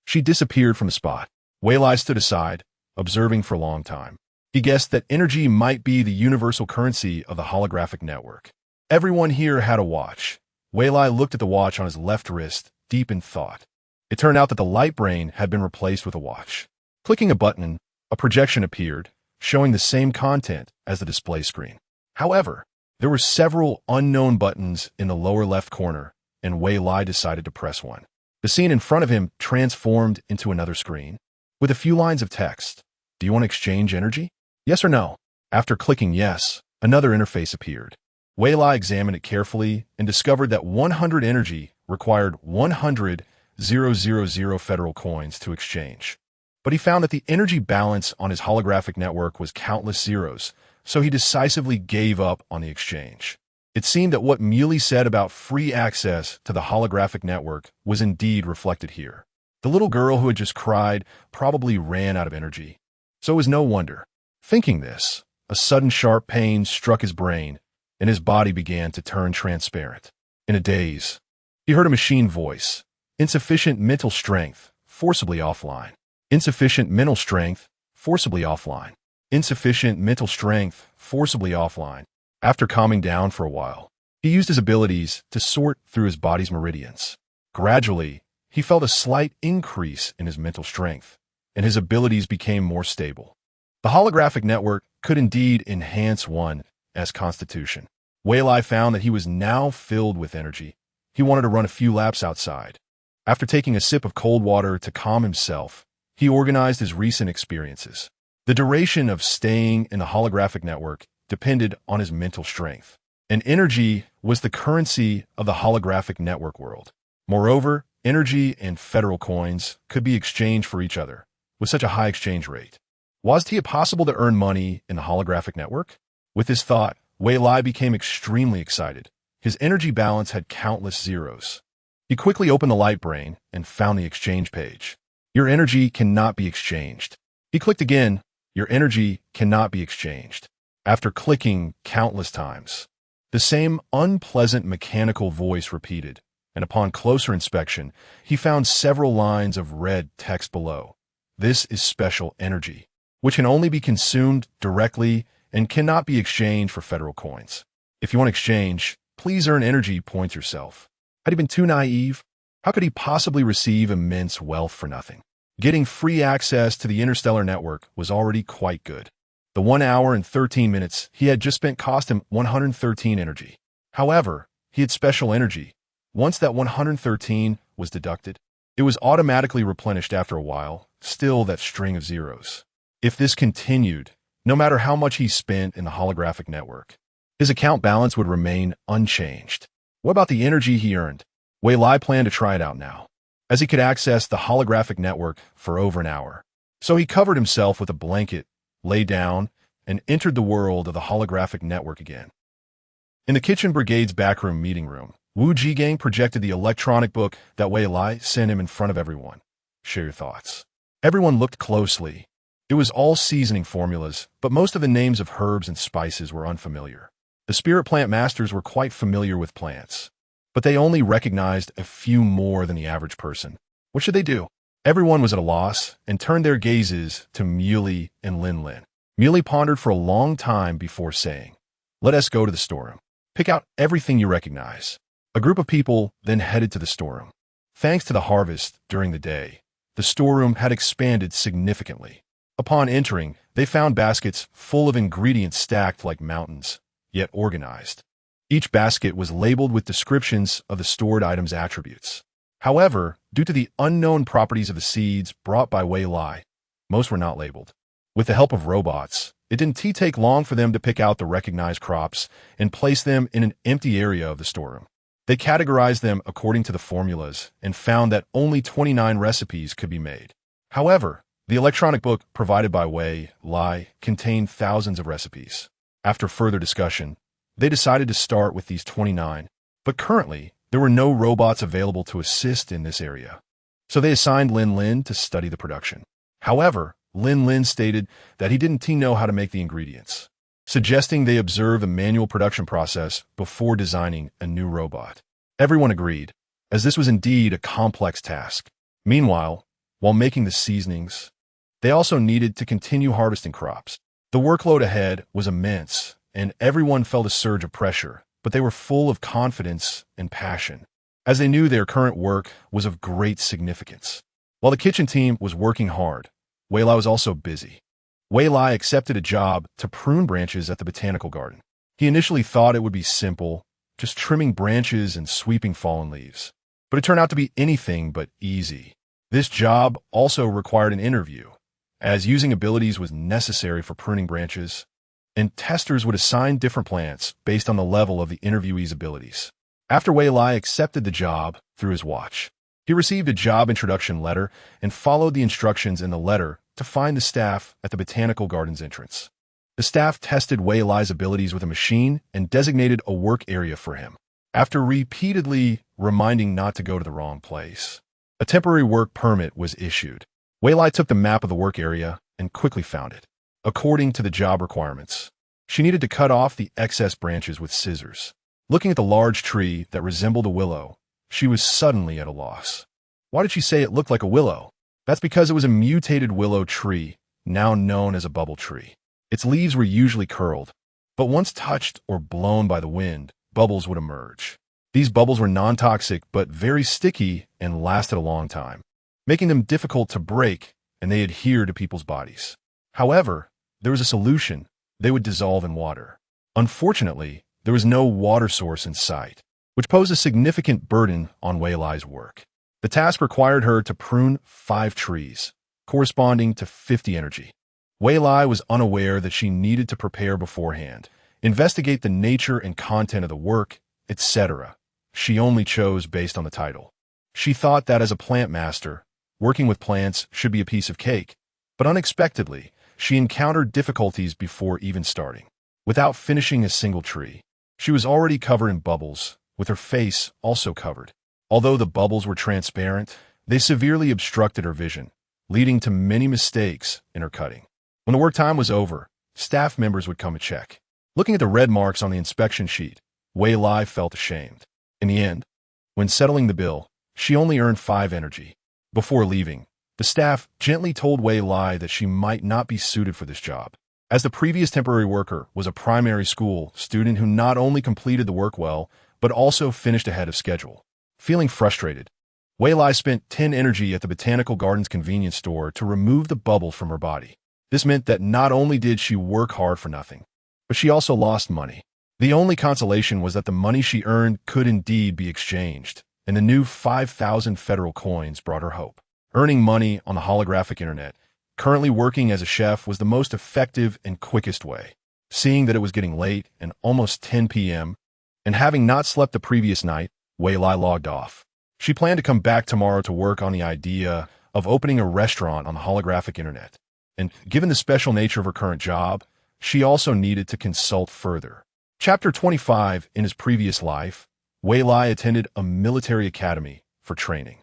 [SPEAKER 1] she disappeared from the spot. Wei Lai stood aside, observing for a long time. He guessed that energy might be the universal currency of the holographic network. Everyone here had a watch. Wei Lai looked at the watch on his left wrist, deep in thought. It turned out that the light brain had been replaced with a watch. Clicking a button, a projection appeared, showing the same content as the display screen. However, there were several unknown buttons in the lower left corner, and Wei Lai decided to press one. The scene in front of him transformed into another screen, with a few lines of text. Do you want to exchange energy? Yes or no? After clicking yes, another interface appeared. Wei Lai examined it carefully and discovered that 100 energy required 100,000 federal coins to exchange. But he found that the energy balance on his holographic network was countless zeros, so he decisively gave up on the exchange. It seemed that what Muley said about free access to the holographic network was indeed reflected here. The little girl who had just cried probably ran out of energy. So it was no wonder. Thinking this, a sudden sharp pain struck his brain, and his body began to turn transparent. In a daze, he heard a machine voice. Insufficient mental strength, forcibly offline. Insufficient mental strength, forcibly offline. Insufficient mental strength, forcibly offline. After calming down for a while, he used his abilities to sort through his body's meridians. Gradually, he felt a slight increase in his mental strength, and his abilities became more stable. The holographic network could indeed enhance one as constitution. Wei Lai found that he was now filled with energy. He wanted to run a few laps outside. After taking a sip of cold water to calm himself, he organized his recent experiences. The duration of staying in the holographic network depended on his mental strength, and energy was the currency of the holographic network world. Moreover, energy and federal coins could be exchanged for each other with such a high exchange rate. Was it possible to earn money in the holographic network? With this thought, Wei Lai became extremely excited. His energy balance had countless zeros. He quickly opened the light brain and found the exchange page. Your energy cannot be exchanged. He clicked again. Your energy cannot be exchanged. After clicking countless times, the same unpleasant mechanical voice repeated, and upon closer inspection, he found several lines of red text below. This is special energy, which can only be consumed directly and cannot be exchanged for federal coins. If you want to exchange, please earn energy points yourself. Had he been too naive? How could he possibly receive immense wealth for nothing? Getting free access to the interstellar network was already quite good. The 1 hour and 13 minutes he had just spent cost him 113 energy. However, he had special energy. Once that 113 was deducted, it was automatically replenished after a while, still that string of zeros. If this continued, no matter how much he spent in the holographic network, his account balance would remain unchanged. What about the energy he earned? Wei Lai planned to try it out now, as he could access the holographic network for over an hour. So he covered himself with a blanket, lay down, and entered the world of the holographic network again. In the kitchen brigade's backroom meeting room, Wu Jigang projected the electronic book that Wei Lai sent him in front of everyone. Share your thoughts. Everyone looked closely. It was all seasoning formulas, but most of the names of herbs and spices were unfamiliar. The spirit plant masters were quite familiar with plants, but they only recognized a few more than the average person. What should they do? Everyone was at a loss and turned their gazes to Muley and Lin Lin. Muley pondered for a long time before saying, "Let us go to the storeroom. Pick out everything you recognize." A group of people then headed to the storeroom. Thanks to the harvest during the day, the storeroom had expanded significantly. Upon entering, they found baskets full of ingredients stacked like mountains, yet organized. Each basket was labeled with descriptions of the stored item's attributes. However, due to the unknown properties of the seeds brought by Wei Lai, most were not labeled. With the help of robots, it didn't take long for them to pick out the recognized crops and place them in an empty area of the storeroom. They categorized them according to the formulas and found that only 29 recipes could be made. However, the electronic book provided by Wei Lai contained thousands of recipes. After further discussion, they decided to start with these 29, but currently, there were no robots available to assist in this area. So they assigned Lin Lin to study the production. However, Lin Lin stated that he didn't know how to make the ingredients, suggesting they observe a manual production process before designing a new robot. Everyone agreed, as this was indeed a complex task. Meanwhile, while making the seasonings, they also needed to continue harvesting crops. The workload ahead was immense, and everyone felt a surge of pressure, but they were full of confidence and passion, as they knew their current work was of great significance. While the kitchen team was working hard, Wei Lai was also busy. Wei Lai accepted a job to prune branches at the botanical garden. He initially thought it would be simple, just trimming branches and sweeping fallen leaves. But it turned out to be anything but easy. This job also required an interview, as using abilities was necessary for pruning branches, and testers would assign different plants based on the level of the interviewee's abilities. After Wei Lai accepted the job through his watch, he received a job introduction letter and followed the instructions in the letter to find the staff at the botanical garden's entrance. The staff tested Wei Lai's abilities with a machine and designated a work area for him. After repeatedly reminding not to go to the wrong place, a temporary work permit was issued. Wei Lai took the map of the work area and quickly found it. According to the job requirements, she needed to cut off the excess branches with scissors. Looking at the large tree that resembled a willow, she was suddenly at a loss. Why did she say it looked like a willow? That's because it was a mutated willow tree, now known as a bubble tree. Its leaves were usually curled, but once touched or blown by the wind, bubbles would emerge. These bubbles were non-toxic but very sticky and lasted a long time, making them difficult to break, and they adhere to people's bodies. However, there was a solution. They would dissolve in water. Unfortunately, there was no water source in sight, which posed a significant burden on Wei Lai's work. The task required her to prune 5 trees, corresponding to 50 energy. Wei Lai was unaware that she needed to prepare beforehand, investigate the nature and content of the work, etc. She only chose based on the title. She thought that as a plant master, working with plants should be a piece of cake, but unexpectedly, she encountered difficulties before even starting. Without finishing a single tree, she was already covered in bubbles, with her face also covered. Although the bubbles were transparent, they severely obstructed her vision, leading to many mistakes in her cutting. When the work time was over, staff members would come and check. Looking at the red marks on the inspection sheet, Wei Lai felt ashamed. In the end, when settling the bill, she only earned 5 energy. Before leaving, the staff gently told Wei Lai that she might not be suited for this job, as the previous temporary worker was a primary school student who not only completed the work well, but also finished ahead of schedule. Feeling frustrated, Wei Lai spent 10 energy at the Botanical Gardens convenience store to remove the bubble from her body. This meant that not only did she work hard for nothing, but she also lost money. The only consolation was that the money she earned could indeed be exchanged, and the new 5,000 federal coins brought her hope. Earning money on the holographic internet Currently working as a chef was the most effective and quickest way. Seeing that it was getting late and almost 10 p.m., and having not slept the previous night, Wei Lai logged off. She planned to come back tomorrow to work on the idea of opening a restaurant on the holographic internet. And given the special nature of her current job, she also needed to consult further. Chapter 25. In his previous life, Wei Lai attended a military academy for training.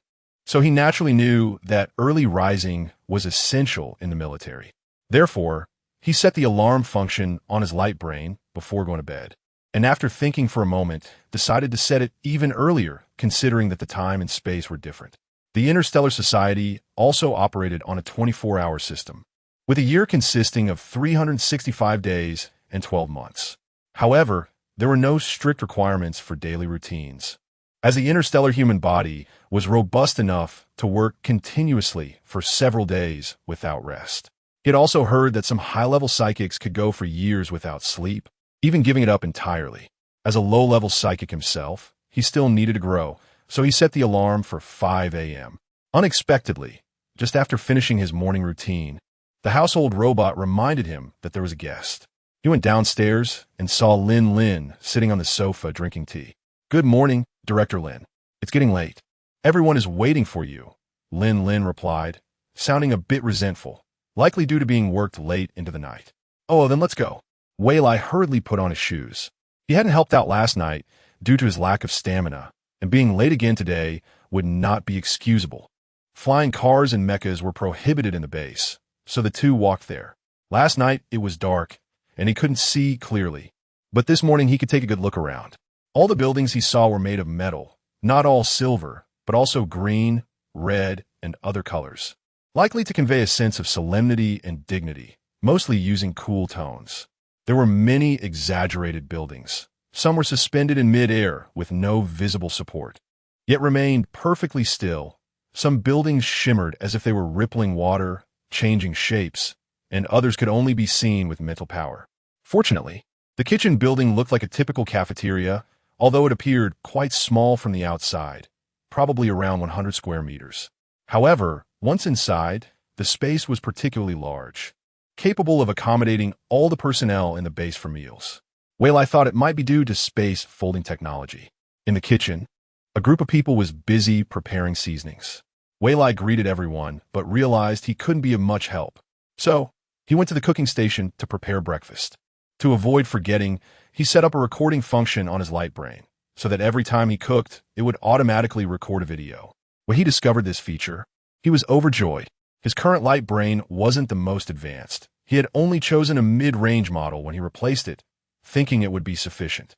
[SPEAKER 1] So he naturally knew that early rising was essential in the military. Therefore, he set the alarm function on his light brain before going to bed. And after thinking for a moment, decided to set it even earlier, considering that the time and space were different. The Interstellar Society also operated on a 24-hour system, with a year consisting of 365 days and 12 months. However, there were no strict requirements for daily routines, as the interstellar human body was robust enough to work continuously for several days without rest. He had also heard that some high-level psychics could go for years without sleep, even giving it up entirely. As a low-level psychic himself, he still needed to grow, so he set the alarm for 5 a.m. Unexpectedly, just after finishing his morning routine, the household robot reminded him that there was a guest. He went downstairs and saw Lin Lin sitting on the sofa drinking tea. "Good morning, Director Lin. It's getting late. Everyone is waiting for you," Lin Lin replied, sounding a bit resentful, likely due to being worked late into the night. "Oh, then let's go." Wei Lai hurriedly put on his shoes. He hadn't helped out last night due to his lack of stamina, and being late again today would not be excusable. Flying cars and mechas were prohibited in the base, so the two walked there. Last night it was dark, and he couldn't see clearly, but this morning he could take a good look around. All the buildings he saw were made of metal, not all silver, but also green, red, and other colors, likely to convey a sense of solemnity and dignity, mostly using cool tones. There were many exaggerated buildings. Some were suspended in mid-air with no visible support, yet remained perfectly still. Some buildings shimmered as if they were rippling water, changing shapes, and others could only be seen with mental power. Fortunately, the kitchen building looked like a typical cafeteria, although it appeared quite small from the outside, probably around 100 square meters. However, once inside, the space was particularly large, capable of accommodating all the personnel in the base for meals. Wei Lai thought it might be due to space folding technology. In the kitchen, a group of people was busy preparing seasonings. Wei Lai greeted everyone, but realized he couldn't be of much help. So, he went to the cooking station to prepare breakfast. To avoid forgetting, he set up a recording function on his light brain, so that every time he cooked, it would automatically record a video. When he discovered this feature, he was overjoyed. His current light brain wasn't the most advanced. He had only chosen a mid-range model when he replaced it, thinking it would be sufficient.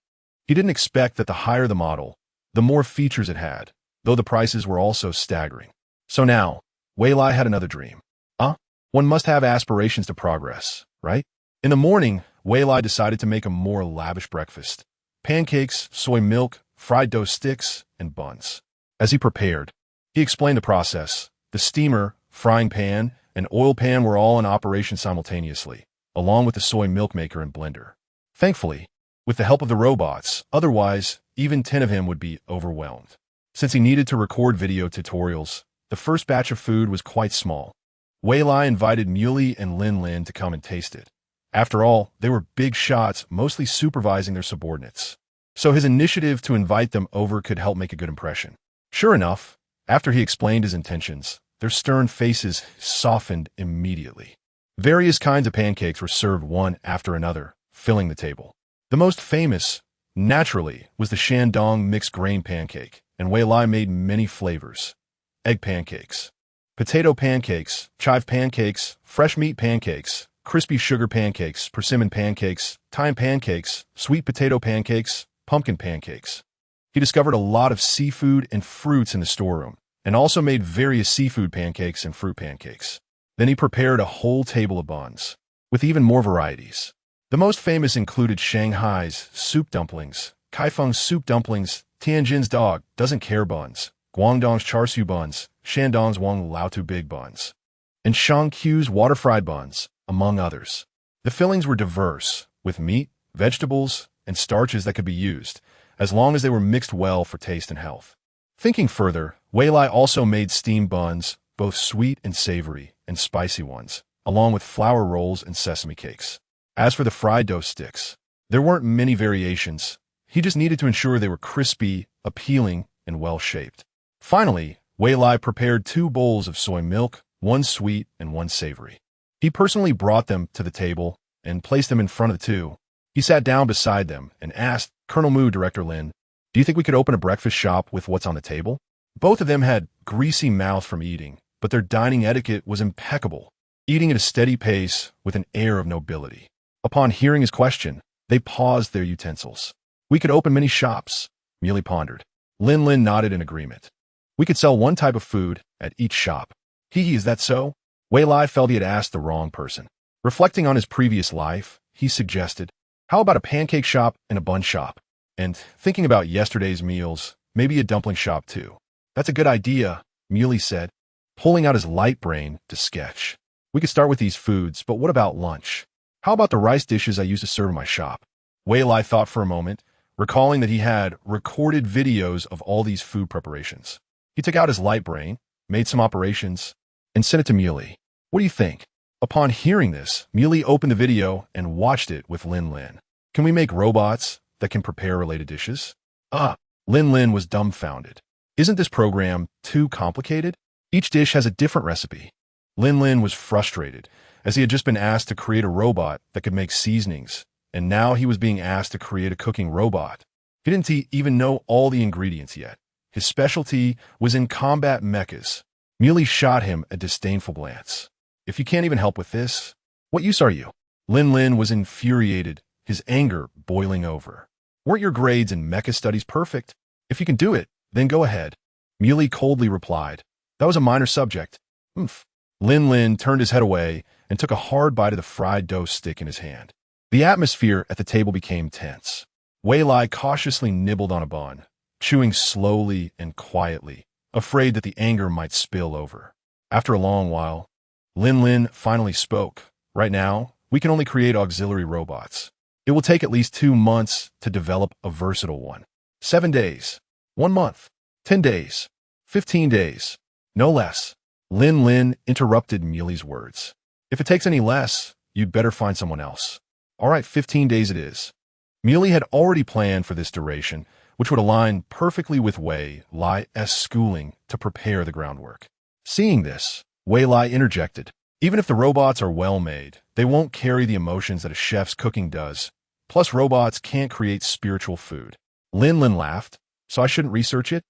[SPEAKER 1] He didn't expect that the higher the model, the more features it had, though the prices were also staggering. So now, Wei Lai had another dream. One must have aspirations to progress, right? In the morning, Wei Lai decided to make a more lavish breakfast. Pancakes, soy milk, fried dough sticks, and buns. As he prepared, he explained the process. The steamer, frying pan, and oil pan were all in operation simultaneously, along with the soy milk maker and blender. Thankfully, with the help of the robots, otherwise, even 10 of him would be overwhelmed. Since he needed to record video tutorials, the first batch of food was quite small. Wei Lai invited Muley and Lin Lin to come and taste it. After all, they were big shots, mostly supervising their subordinates. So his initiative to invite them over could help make a good impression. Sure enough, after he explained his intentions, their stern faces softened immediately. Various kinds of pancakes were served one after another, filling the table. The most famous, naturally, was the Shandong mixed grain pancake, and Wei Lai made many flavors. Egg pancakes, potato pancakes, chive pancakes, fresh meat pancakes, crispy sugar pancakes, persimmon pancakes, thyme pancakes, sweet potato pancakes, pumpkin pancakes. He discovered a lot of seafood and fruits in the storeroom, and also made various seafood pancakes and fruit pancakes. Then he prepared a whole table of buns, with even more varieties. The most famous included Shanghai's soup dumplings, Kaifeng's soup dumplings, Tianjin's dog doesn't care buns, Guangdong's char siu buns, Shandong's Wang Laotu big buns, and Shangqiu's water-fried buns, among others. The fillings were diverse, with meat, vegetables, and starches that could be used, as long as they were mixed well for taste and health. Thinking further, Wei Lai also made steamed buns, both sweet and savory, and spicy ones, along with flour rolls and sesame cakes. As for the fried dough sticks, there weren't many variations. He just needed to ensure they were crispy, appealing, and well-shaped. Finally, Wei Lai prepared 2 bowls of soy milk, one sweet and one savory. He personally brought them to the table and placed them in front of the two. He sat down beside them and asked Colonel Mu, Director Lin, "Do you think we could open a breakfast shop with what's on the table?" Both of them had greasy mouths from eating, but their dining etiquette was impeccable, eating at a steady pace with an air of nobility. Upon hearing his question, they paused their utensils. "We could open many shops," Muley pondered. Lin nodded in agreement. "We could sell one type of food at each shop." Is that so? Wei Lai felt he had asked the wrong person. Reflecting on his previous life, he suggested, "How about a pancake shop and a bun shop? And thinking about yesterday's meals, maybe a dumpling shop too." "That's a good idea," Muley said, pulling out his light brain to sketch. "We could start with these foods, but what about lunch? How about the rice dishes I used to serve in my shop?" Wei Lai thought for a moment, recalling that he had recorded videos of all these food preparations. He took out his light brain, made some operations, and sent it to Muley. "What do you think?" Upon hearing this, Muley opened the video and watched it with Lin. "Can we make robots that can prepare related dishes?" Lin was dumbfounded. "Isn't this program too complicated? Each dish has a different recipe." Lin was frustrated, as he had just been asked to create a robot that could make seasonings, and now he was being asked to create a cooking robot. He didn't even know all the ingredients yet. His specialty was in combat mechas. Muley shot him a disdainful glance. "If you can't even help with this, what use are you?" Lin was infuriated, his anger boiling over. "Weren't your grades in mecha studies perfect? If you can do it, then go ahead." Muley coldly replied, "That was a minor subject." Lin turned his head away and took a hard bite of the fried dough stick in his hand. The atmosphere at the table became tense. Wei Lai cautiously nibbled on a bun, chewing slowly and quietly, afraid that the anger might spill over. After a long while, Lin finally spoke. "Right now, we can only create auxiliary robots. It will take at least 2 months to develop a versatile one. 7 days, 1 month, 10 days, 15 days, no less." Lin interrupted Muley's words. "If it takes any less, you'd better find someone else." "All right, 15 days it is." Muley had already planned for this duration, which would align perfectly with Wei Lai's schooling to prepare the groundwork. Seeing this, Wei Lai interjected, "Even if the robots are well-made, they won't carry the emotions that a chef's cooking does. Plus, robots can't create spiritual food." Lin laughed. "So I shouldn't research it?"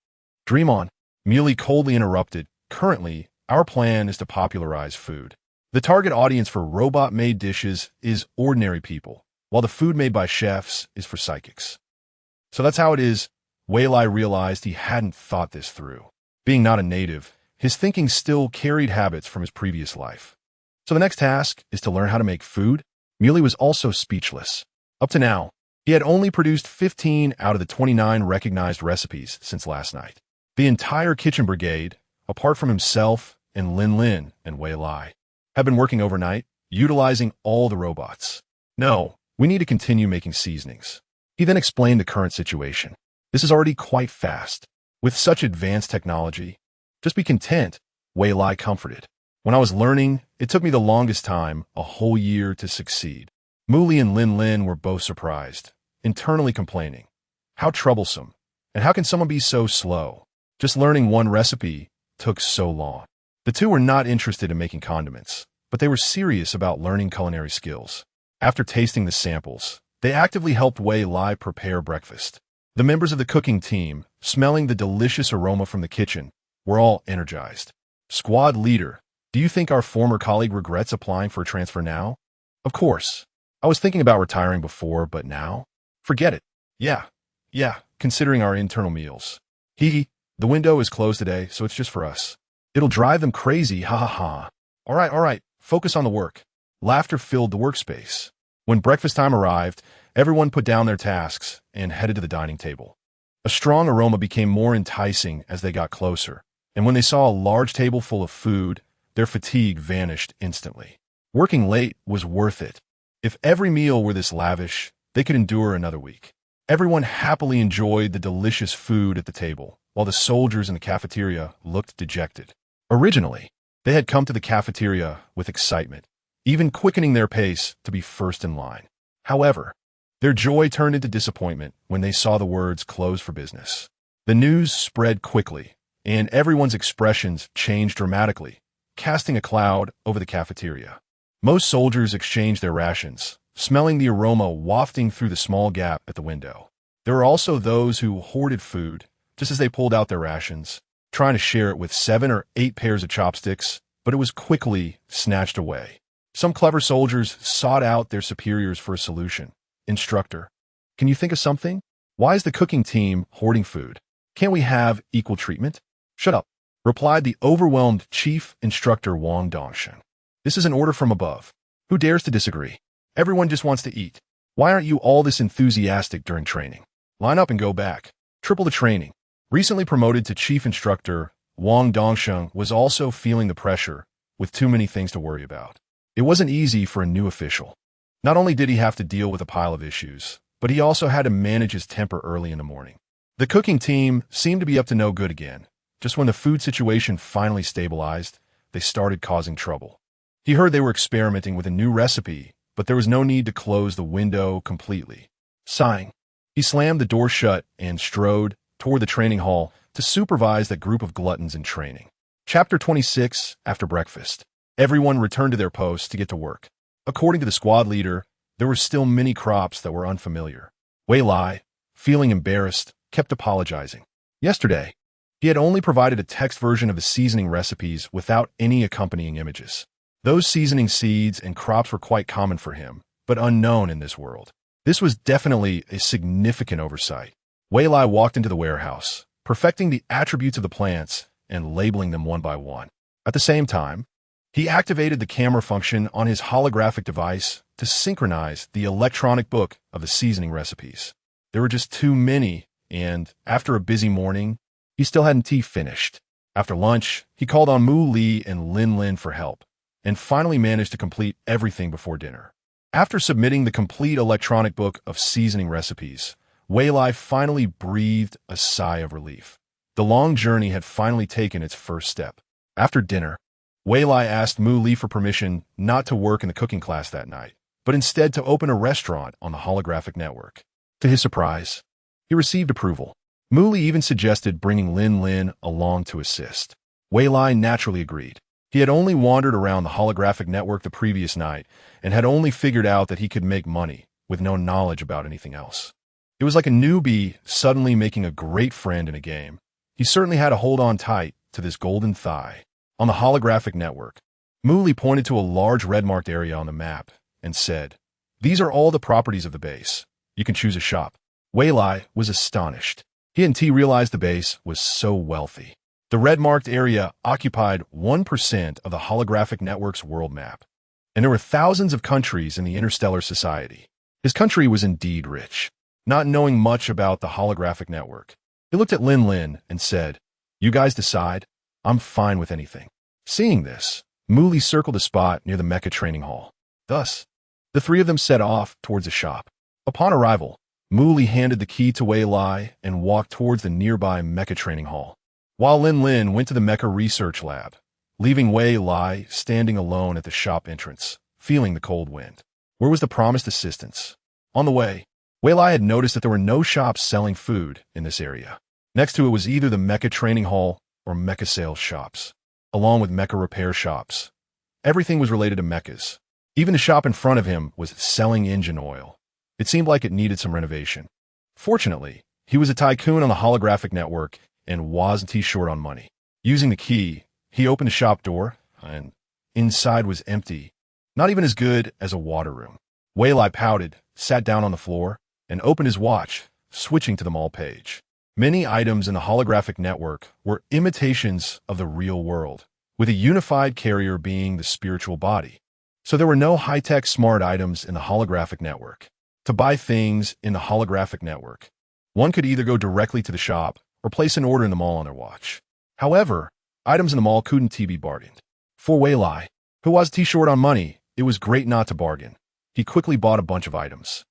[SPEAKER 1] "Dream on." Muley coldly interrupted. "Currently, our plan is to popularize food. The target audience for robot-made dishes is ordinary people, while the food made by chefs is for psychics." So that's how it is. Wei Lai realized he hadn't thought this through. Being not a native, his thinking still carried habits from his previous life. So the next task is to learn how to make food. Muley was also speechless. Up to now, he had only produced 15 out of the 29 recognized recipes since last night. The entire kitchen brigade, apart from himself and Lin and Wei Lai, had been working overnight, utilizing all the robots. "No, we need to continue making seasonings." He then explained the current situation. "This is already quite fast. With such advanced technology, just be content," Wei Lai comforted. "When I was learning, it took me the longest time, a whole year, to succeed." Muley and Lin were both surprised, internally complaining. How troublesome, and how can someone be so slow? Just learning one recipe took so long. The two were not interested in making condiments, but they were serious about learning culinary skills. After tasting the samples, they actively helped Wei Lai prepare breakfast. The members of the cooking team, smelling the delicious aroma from the kitchen, were all energized. "Squad leader, do you think our former colleague regrets applying for a transfer now?" "Of course. I was thinking about retiring before, but now? Forget it." Yeah, considering our internal meals. The window is closed today, so it's just for us. It'll drive them crazy, ha ha ha." All right, focus on the work." Laughter filled the workspace. When breakfast time arrived, everyone put down their tasks and headed to the dining table. A strong aroma became more enticing as they got closer, and when they saw a large table full of food, their fatigue vanished instantly. Working late was worth it. If every meal were this lavish, they could endure another week. Everyone happily enjoyed the delicious food at the table, while the soldiers in the cafeteria looked dejected. Originally, They had come to the cafeteria with excitement, even quickening their pace to be first in line. However, their joy turned into disappointment when they saw the words "close for business." The news spread quickly, and everyone's expressions changed dramatically, casting a cloud over the cafeteria. Most soldiers exchanged their rations, smelling the aroma wafting through the small gap at the window. There were also those who hoarded food, just as they pulled out their rations, trying to share it with 7 or 8 pairs of chopsticks, but it was quickly snatched away. Some clever soldiers sought out their superiors for a solution. "Instructor, can you think of something? Why is the cooking team hoarding food? Can't we have equal treatment?" "Shut up," replied the overwhelmed chief instructor Wang Dongshan. "This is an order from above. Who dares to disagree? Everyone just wants to eat. Why aren't you all this enthusiastic during training? Line up and go back. Triple the training." Recently promoted to chief instructor, Wang Dongsheng was also feeling the pressure, with too many things to worry about. It wasn't easy for a new official. Not only did he have to deal with a pile of issues, but he also had to manage his temper early in the morning. The cooking team seemed to be up to no good again. Just when the food situation finally stabilized, they started causing trouble. He heard they were experimenting with a new recipe, but there was no need to close the window completely. Sighing, he slammed the door shut and strode toward the training hall to supervise that group of gluttons in training. Chapter 26, After Breakfast. Everyone returned to their posts to get to work. According to the squad leader, there were still many crops that were unfamiliar. Wei Lai, feeling embarrassed, kept apologizing. Yesterday, he had only provided a text version of the seasoning recipes without any accompanying images. Those seasoning seeds and crops were quite common for him, but unknown in this world. This was definitely a significant oversight. Wei Lai walked into the warehouse, perfecting the attributes of the plants and labeling them one by one. At the same time, he activated the camera function on his holographic device to synchronize the electronic book of the seasoning recipes. There were just too many, and after a busy morning, he still hadn't tea finished. After lunch, he called on Mu Li and Lin Lin for help, and finally managed to complete everything before dinner. After submitting the complete electronic book of seasoning recipes, Wei Lai finally breathed a sigh of relief. The long journey had finally taken its first step. After dinner, Wei Lai asked Mu Li for permission not to work in the cooking class that night, but instead to open a restaurant on the holographic network. To his surprise, he received approval. Mu Li even suggested bringing Lin Lin along to assist. Wei Lai naturally agreed. He had only wandered around the holographic network the previous night and had only figured out that he could make money with no knowledge about anything else. It was like a newbie suddenly making a great friend in a game. He certainly had to hold on tight to this golden thigh. On the holographic network, Mu Li pointed to a large red-marked area on the map and said, "These are all the properties of the base. You can choose a shop." Wei Lai was astonished. He and T realized the base was so wealthy. The red-marked area occupied 1% of the holographic network's world map, and there were thousands of countries in the interstellar society. His country was indeed rich. Not knowing much about the holographic network, he looked at Lin Lin and said, "You guys decide. I'm fine with anything." Seeing this, Mu Li circled a spot near the mecha training hall. Thus, the three of them set off towards the shop. Upon arrival, Mu Li handed the key to Wei Lai and walked towards the nearby mecha training hall, while Lin Lin went to the mecha research lab, leaving Wei Lai standing alone at the shop entrance, feeling the cold wind. Where was the promised assistance? On the way, Wei Lai had noticed that there were no shops selling food in this area. Next to it was either the mecha training hall or mecha sales shops, along with mecha repair shops. Everything was related to mechas. Even the shop in front of him was selling engine oil. It seemed like it needed some renovation. Fortunately, he was a tycoon on the holographic network and wasn't too short on money. Using the key, he opened the shop door, and inside was empty, not even as good as a water room. Wei Lai pouted, sat down on the floor, and opened his watch, switching to the mall page. Many items in the holographic network were imitations of the real world, with a unified carrier being the spiritual body. So there were no high-tech smart items in the holographic network. To buy things in the holographic network, one could either go directly to the shop or place an order in the mall on their watch. However, items in the mall couldn't be bargained. For Wei Lai, who was too short on money, it was great not to bargain. He quickly bought a bunch of items.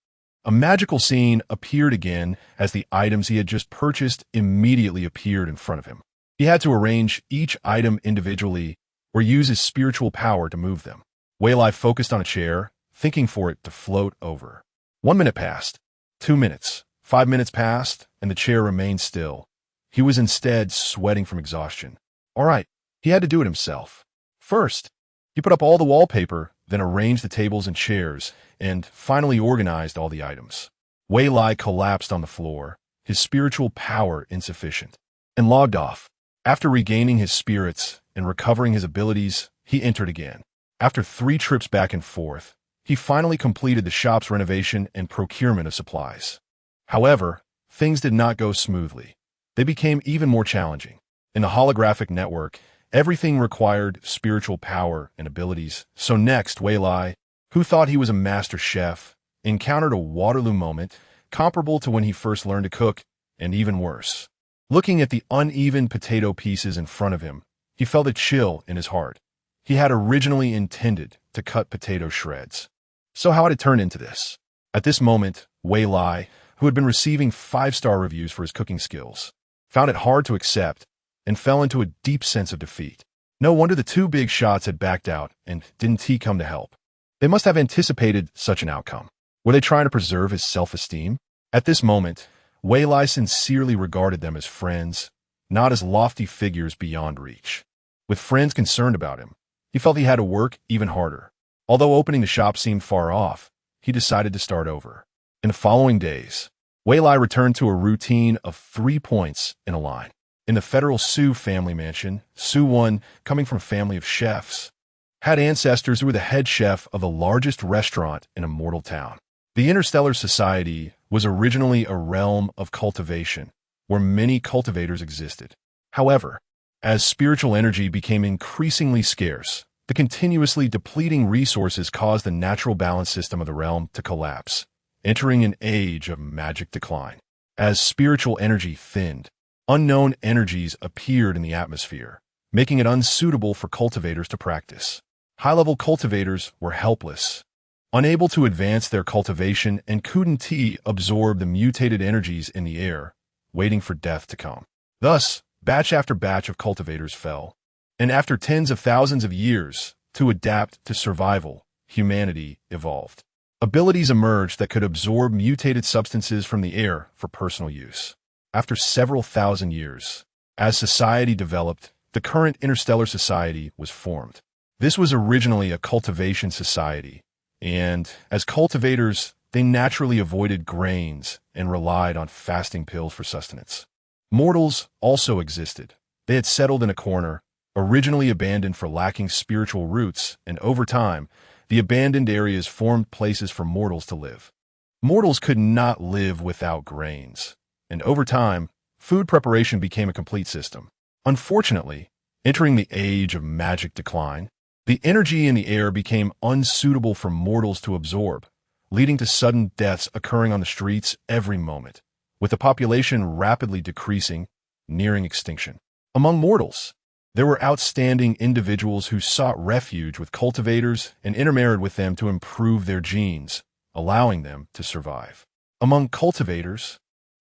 [SPEAKER 1] A magical scene appeared again as the items he had just purchased immediately appeared in front of him. He had to arrange each item individually or use his spiritual power to move them. Wei Lai focused on a chair, thinking for it to float over. 1 minute passed. 2 minutes. 5 minutes passed, and the chair remained still. He was instead sweating from exhaustion. All right, he had to do it himself. First, he put up all the wallpaper, then arranged the tables and chairs, and finally organized all the items. Wei Lai collapsed on the floor, his spiritual power insufficient, and logged off. After regaining his spirits and recovering his abilities, he entered again. After 3 trips back and forth, he finally completed the shop's renovation and procurement of supplies. However, things did not go smoothly. They became even more challenging. In the holographic network, everything required spiritual power and abilities. So next, Wei Lai, who thought he was a master chef, encountered a Waterloo moment comparable to when he first learned to cook, and even worse. Looking at the uneven potato pieces in front of him, he felt a chill in his heart. He had originally intended to cut potato shreds. So how had it turned into this? At this moment, Wei Lai, who had been receiving 5-star reviews for his cooking skills, found it hard to accept and fell into a deep sense of defeat. No wonder the 2 big shots had backed out, and didn't he come to help? They must have anticipated such an outcome. Were they trying to preserve his self-esteem? At this moment, Wei Lai sincerely regarded them as friends, not as lofty figures beyond reach. With friends concerned about him, he felt he had to work even harder. Although opening the shop seemed far off, he decided to start over. In the following days, Wei Lai returned to a routine of 3 points in a line. In the federal Su family mansion, Su Wan, coming from a family of chefs, had ancestors who were the head chef of the largest restaurant in a mortal town. The interstellar society was originally a realm of cultivation, where many cultivators existed. However, as spiritual energy became increasingly scarce, the continuously depleting resources caused the natural balance system of the realm to collapse, entering an age of magic decline. As spiritual energy thinned, unknown energies appeared in the atmosphere, making it unsuitable for cultivators to practice. High-level cultivators were helpless, unable to advance their cultivation, and couldn't absorb the mutated energies in the air, waiting for death to come. Thus, batch after batch of cultivators fell, and after tens of thousands of years, to adapt to survival, humanity evolved. Abilities emerged that could absorb mutated substances from the air for personal use. After several thousand years, as society developed, the current interstellar society was formed. This was originally a cultivation society, and as cultivators, they naturally avoided grains and relied on fasting pills for sustenance. Mortals also existed. They had settled in a corner, originally abandoned for lacking spiritual roots, and over time, the abandoned areas formed places for mortals to live. Mortals could not live without grains, and over time, food preparation became a complete system. Unfortunately, entering the age of magic decline, the energy in the air became unsuitable for mortals to absorb, leading to sudden deaths occurring on the streets every moment, with the population rapidly decreasing, nearing extinction. Among mortals, there were outstanding individuals who sought refuge with cultivators and intermarried with them to improve their genes, allowing them to survive. Among cultivators,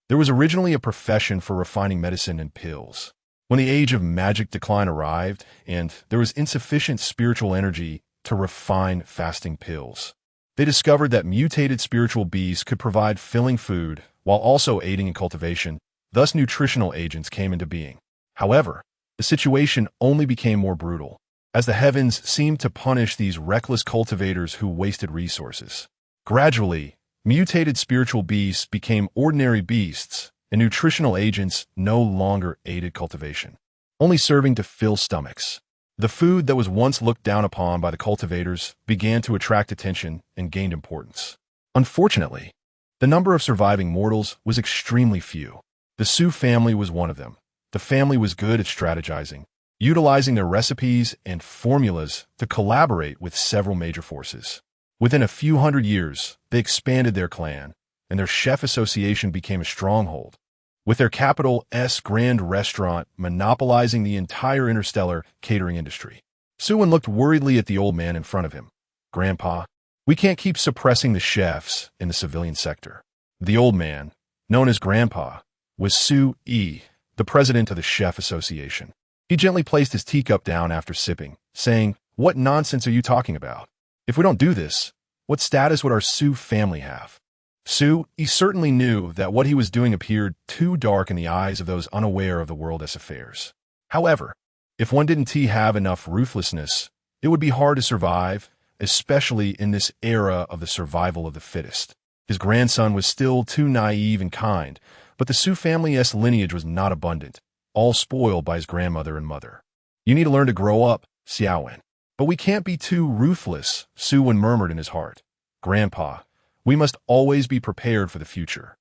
[SPEAKER 1] there was originally a profession for refining medicine and pills. When the age of magic decline arrived, and there was insufficient spiritual energy to refine fasting pills, they discovered that mutated spiritual bees could provide filling food while also aiding in cultivation. Thus, nutritional agents came into being. However, the situation only became more brutal, as the heavens seemed to punish these reckless cultivators who wasted resources. Gradually, mutated spiritual beasts became ordinary beasts, and nutritional agents no longer aided cultivation, only serving to fill stomachs. The food that was once looked down upon by the cultivators began to attract attention and gained importance. Unfortunately, the number of surviving mortals was extremely few. The Su family was one of them. The family was good at strategizing, utilizing their recipes and formulas to collaborate with several major forces. Within a few hundred years, they expanded their clan, and their chef association became a stronghold, with their capital S Grand Restaurant monopolizing the entire interstellar catering industry. Suwon looked worriedly at the old man in front of him. "Grandpa, we can't keep suppressing the chefs in the civilian sector." The old man, known as Grandpa, was Su-E, the president of the Chef Association. He gently placed his teacup down after sipping, saying, "What nonsense are you talking about? If we don't do this, what status would our Sue family have?" Sue, he certainly knew that what he was doing appeared too dark in the eyes of those unaware of the world's affairs. However, if one didn't have enough ruthlessness, it would be hard to survive, especially in this era of the survival of the fittest. His grandson was still too naive and kind, but the Sue family's lineage was not abundant, all spoiled by his grandmother and mother. "You need to learn to grow up," Xiaowen. "But we can't be too ruthless," Suwen murmured in his heart. "Grandpa, we must always be prepared for the future."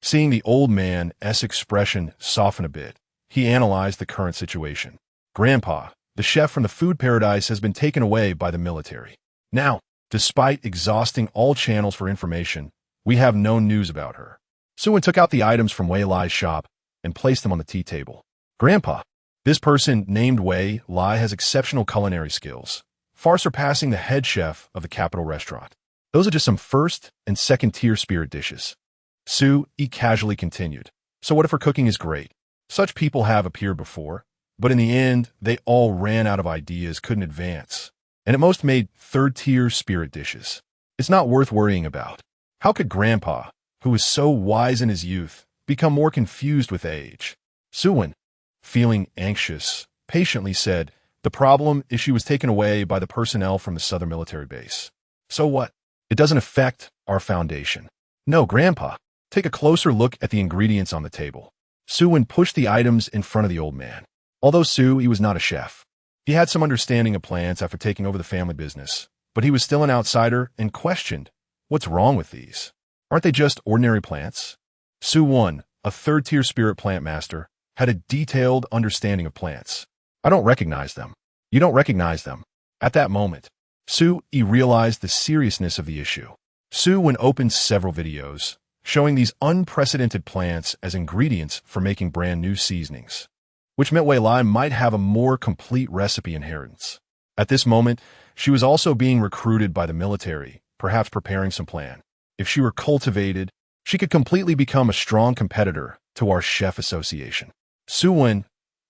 [SPEAKER 1] Seeing the old man's expression soften a bit, he analyzed the current situation. "Grandpa, the chef from the food paradise has been taken away by the military. Now, despite exhausting all channels for information, we have no news about her." Suwen took out the items from Wei Lai's shop and placed them on the tea table. "Grandpa, this person named Wei Lai has exceptional culinary skills, far surpassing the head chef of the capital restaurant. Those are just some first and second-tier spirit dishes." Sue casually continued, "So what if her cooking is great? Such people have appeared before, but in the end, they all ran out of ideas, couldn't advance, and at most made third-tier spirit dishes. It's not worth worrying about. How could Grandpa, who was so wise in his youth, become more confused with age?" Suwen, feeling anxious, patiently said, "The problem is she was taken away by the personnel from the southern military base. So what? It doesn't affect our foundation." "No, Grandpa. Take a closer look at the ingredients on the table." Suwen pushed the items in front of the old man. Although he was not a chef. He had some understanding of plants after taking over the family business, but he was still an outsider and questioned, "What's wrong with these? Aren't they just ordinary plants?" Suwon, a third-tier spirit plant master, had a detailed understanding of plants. "I don't recognize them." "You don't recognize them." At that moment, Sue realized the seriousness of the issue. Suwen opened several videos, showing these unprecedented plants as ingredients for making brand new seasonings, which meant Wei Lai might have a more complete recipe inheritance. At this moment, she was also being recruited by the military, perhaps preparing some plan. If she were cultivated, she could completely become a strong competitor to our chef association. Suwen,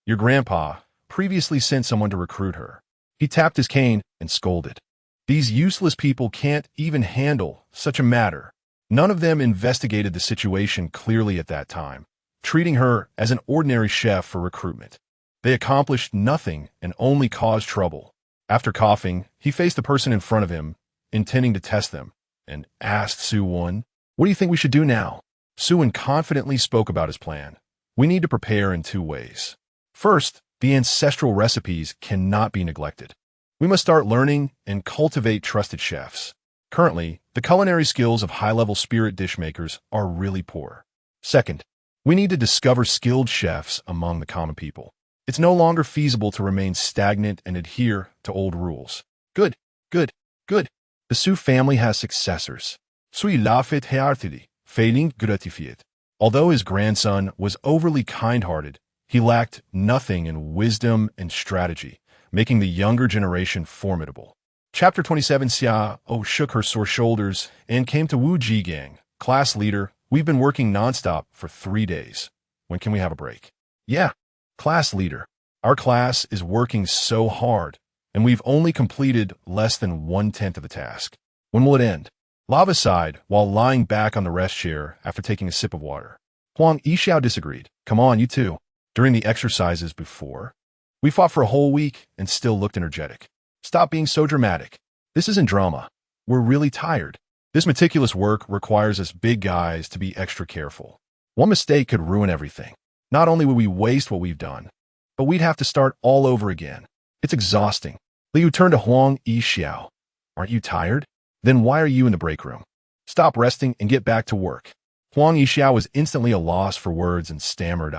[SPEAKER 1] your grandpa, previously sent someone to recruit her. He tapped his cane and scolded. "These useless people can't even handle such a matter." None of them investigated the situation clearly at that time, treating her as an ordinary chef for recruitment. They accomplished nothing and only caused trouble. After coughing, he faced the person in front of him, intending to test them, and asked Suwon, "What do you think we should do now?" Suwon confidently spoke about his plan. "We need to prepare in two ways. First, the ancestral recipes cannot be neglected. We must start learning and cultivate trusted chefs. Currently, the culinary skills of high-level spirit dish makers are really poor. Second, we need to discover skilled chefs among the common people. It's no longer feasible to remain stagnant and adhere to old rules." Good, good, good. The Su family has successors. Sui lafit heartily, failing gratified. Although his grandson was overly kind-hearted, he lacked nothing in wisdom and strategy, making the younger generation formidable. Chapter 27. Xia shook her sore shoulders and came to Wu Jigang. "Class leader, we've been working nonstop for 3 days. When can we have a break?" "Yeah, class leader. Our class is working so hard, and we've only completed less than 1/10 of the task. When will it end?" Lava sighed while lying back on the rest chair after taking a sip of water. Huang Yixiao disagreed. "Come on, you too. During the exercises before, we fought for a whole week and still looked energetic. Stop being so dramatic. This isn't drama. We're really tired. This meticulous work requires us big guys to be extra careful. One mistake could ruin everything. Not only would we waste what we've done, but we'd have to start all over again. It's exhausting." Liu turned to Huang Yixiao. "Aren't you tired? Then why are you in the break room? Stop resting and get back to work." Huang Yixiao was instantly a loss for words and stammered,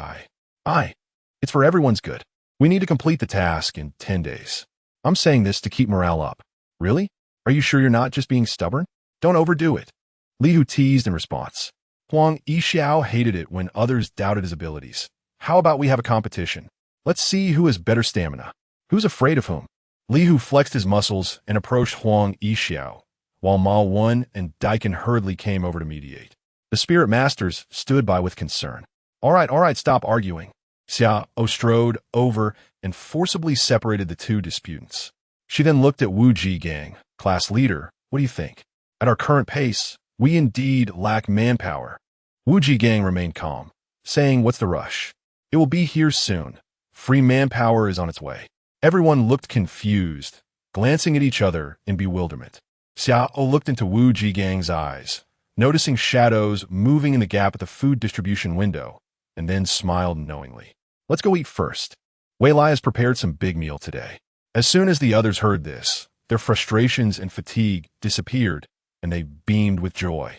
[SPEAKER 1] It's for everyone's good. We need to complete the task in 10 days. I'm saying this to keep morale up." "Really? Are you sure you're not just being stubborn? Don't overdo it." Liu teased in response. Huang Yixiao hated it when others doubted his abilities. "How about we have a competition? Let's see who has better stamina. Who's afraid of whom?" Liu flexed his muscles and approached Huang Yixiao, while Ma Wen and Daikin hurriedly came over to mediate. The spirit masters stood by with concern. All right, stop arguing. Sigh strode over and forcibly separated the two disputants. She then looked at Wu Jigang, class leader. What do you think? At our current pace, we indeed lack manpower. Wu Jigang remained calm, saying, what's the rush? It will be here soon. Free manpower is on its way. Everyone looked confused, glancing at each other in bewilderment. Sigh looked into Wu Jigang's eyes, noticing shadows moving in the gap at the food distribution window, and then smiled knowingly. Let's go eat first. Wei Lai has prepared some big meal today. As soon as the others heard this, their frustrations and fatigue disappeared, and they beamed with joy.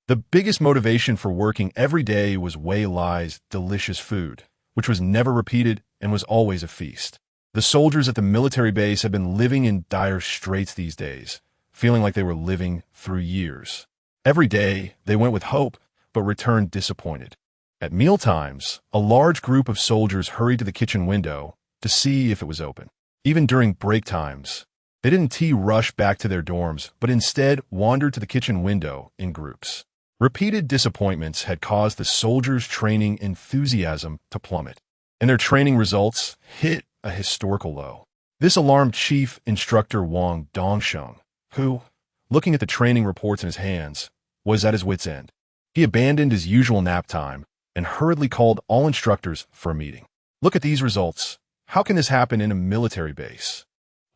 [SPEAKER 1] The biggest motivation for working every day was Wei Lai's delicious food, which was never repeated and was always a feast. The soldiers at the military base had been living in dire straits these days, feeling like they were living through years. Every day, they went with hope, but returned disappointed. At mealtimes, a large group of soldiers hurried to the kitchen window to see if it was open. Even during break times, they didn't rush back to their dorms, but instead wandered to the kitchen window in groups. Repeated disappointments had caused the soldiers' training enthusiasm to plummet, and their training results hit a historical low. This alarmed Chief Instructor Wang Dongsheng, who, looking at the training reports in his hands, was at his wit's end. He abandoned his usual nap time and hurriedly called all instructors for a meeting. Look at these results. How can this happen in a military base?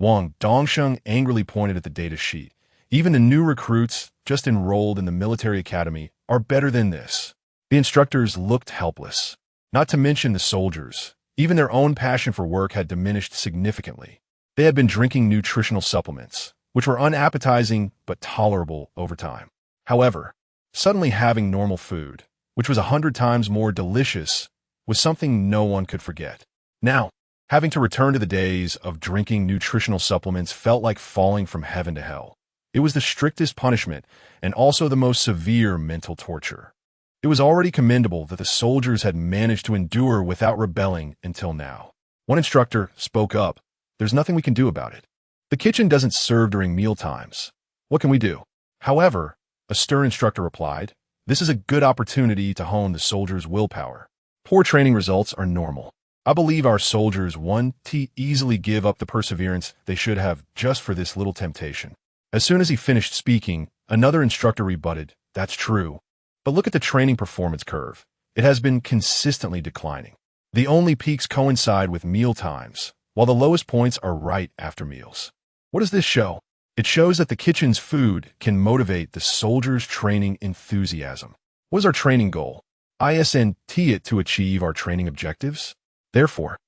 [SPEAKER 1] Wang Dongsheng angrily pointed at the data sheet. Even the new recruits just enrolled in the military academy are better than this. The instructors looked helpless. Not to mention the soldiers. Even their own passion for work had diminished significantly. They had been drinking nutritional supplements, which were unappetizing but tolerable over time. However, suddenly having normal food, which was 100 times more delicious, was something no one could forget. Now, having to return to the days of drinking nutritional supplements felt like falling from heaven to hell. It was the strictest punishment and also the most severe mental torture. It was already commendable that the soldiers had managed to endure without rebelling until now. One instructor spoke up. There's nothing we can do about it. The kitchen doesn't serve during meal times. What can we do? However, a stern instructor replied, this is a good opportunity to hone the soldiers' willpower. Poor training results are normal. I believe our soldiers want to easily give up the perseverance they should have just for this little temptation. As soon as he finished speaking, another instructor rebutted, that's true. But look at the training performance curve. It has been consistently declining. The only peaks coincide with meal times, while the lowest points are right after meals. What does this show? It shows that the kitchen's food can motivate the soldiers' training enthusiasm. What is our training goal? ISNT it to achieve our training objectives? Therefore,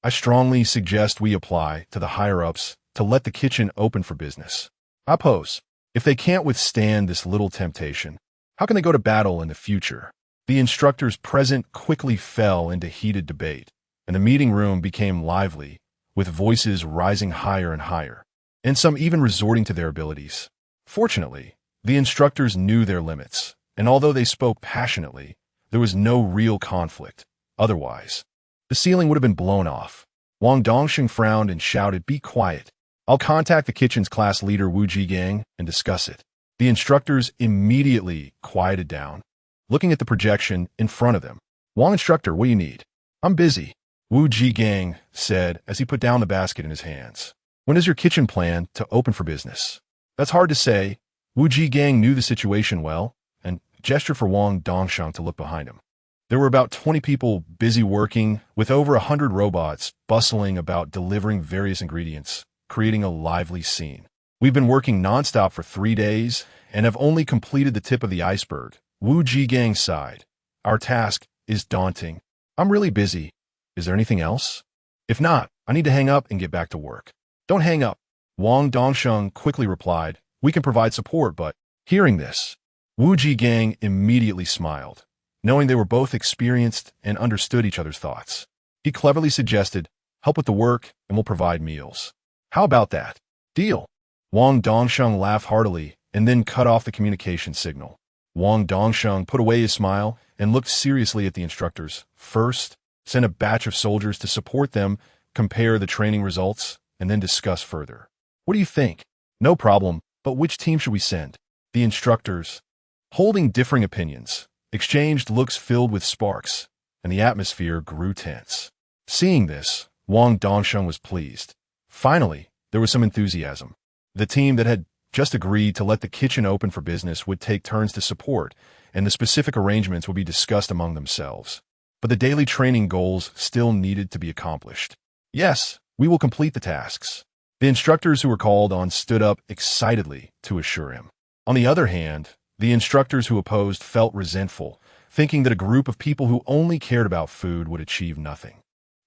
[SPEAKER 1] I strongly suggest we apply to the higher-ups to let the kitchen open for business. I pose, if they can't withstand this little temptation, how can they go to battle in the future? The instructors present quickly fell into heated debate, and the meeting room became lively, with voices rising higher and higher, and some even resorting to their abilities. Fortunately, the instructors knew their limits, and although they spoke passionately, there was no real conflict. Otherwise, the ceiling would have been blown off. Wang Dongsheng frowned and shouted, be quiet. I'll contact the kitchen's class leader Wu Jigang and discuss it. The instructors immediately quieted down, looking at the projection in front of them. Wang instructor, what do you need? I'm busy, Wu Jigang said as he put down the basket in his hands. When is your kitchen plan to open for business? That's hard to say. Wu Jigang knew the situation well and gestured for Wang Dongsheng to look behind him. There were about 20 people busy working, with over 100 robots bustling about delivering various ingredients, creating a lively scene. We've been working nonstop for 3 days and have only completed the tip of the iceberg. Wu Jigang sighed. Our task is daunting. I'm really busy. Is there anything else? If not, I need to hang up and get back to work. Don't hang up. Wang Dongsheng quickly replied, we can provide support, but hearing this, Wu Jigang immediately smiled, knowing they were both experienced and understood each other's thoughts. He cleverly suggested, help with the work and we'll provide meals. How about that? Deal. Wang Dongsheng laughed heartily and then cut off the communication signal. Wang Dongsheng put away his smile and looked seriously at the instructors. First, send a batch of soldiers to support them, compare the training results, and then discuss further. What do you think? No problem, but which team should we send? The instructors, holding differing opinions, exchanged looks filled with sparks, and the atmosphere grew tense. Seeing this, Wang Dongsheng was pleased. Finally, there was some enthusiasm. The team that had just agreed to let the kitchen open for business would take turns to support, and the specific arrangements would be discussed among themselves. But the daily training goals still needed to be accomplished. Yes, we will complete the tasks. The instructors who were called on stood up excitedly to assure him. On the other hand, the instructors who opposed felt resentful, thinking that a group of people who only cared about food would achieve nothing.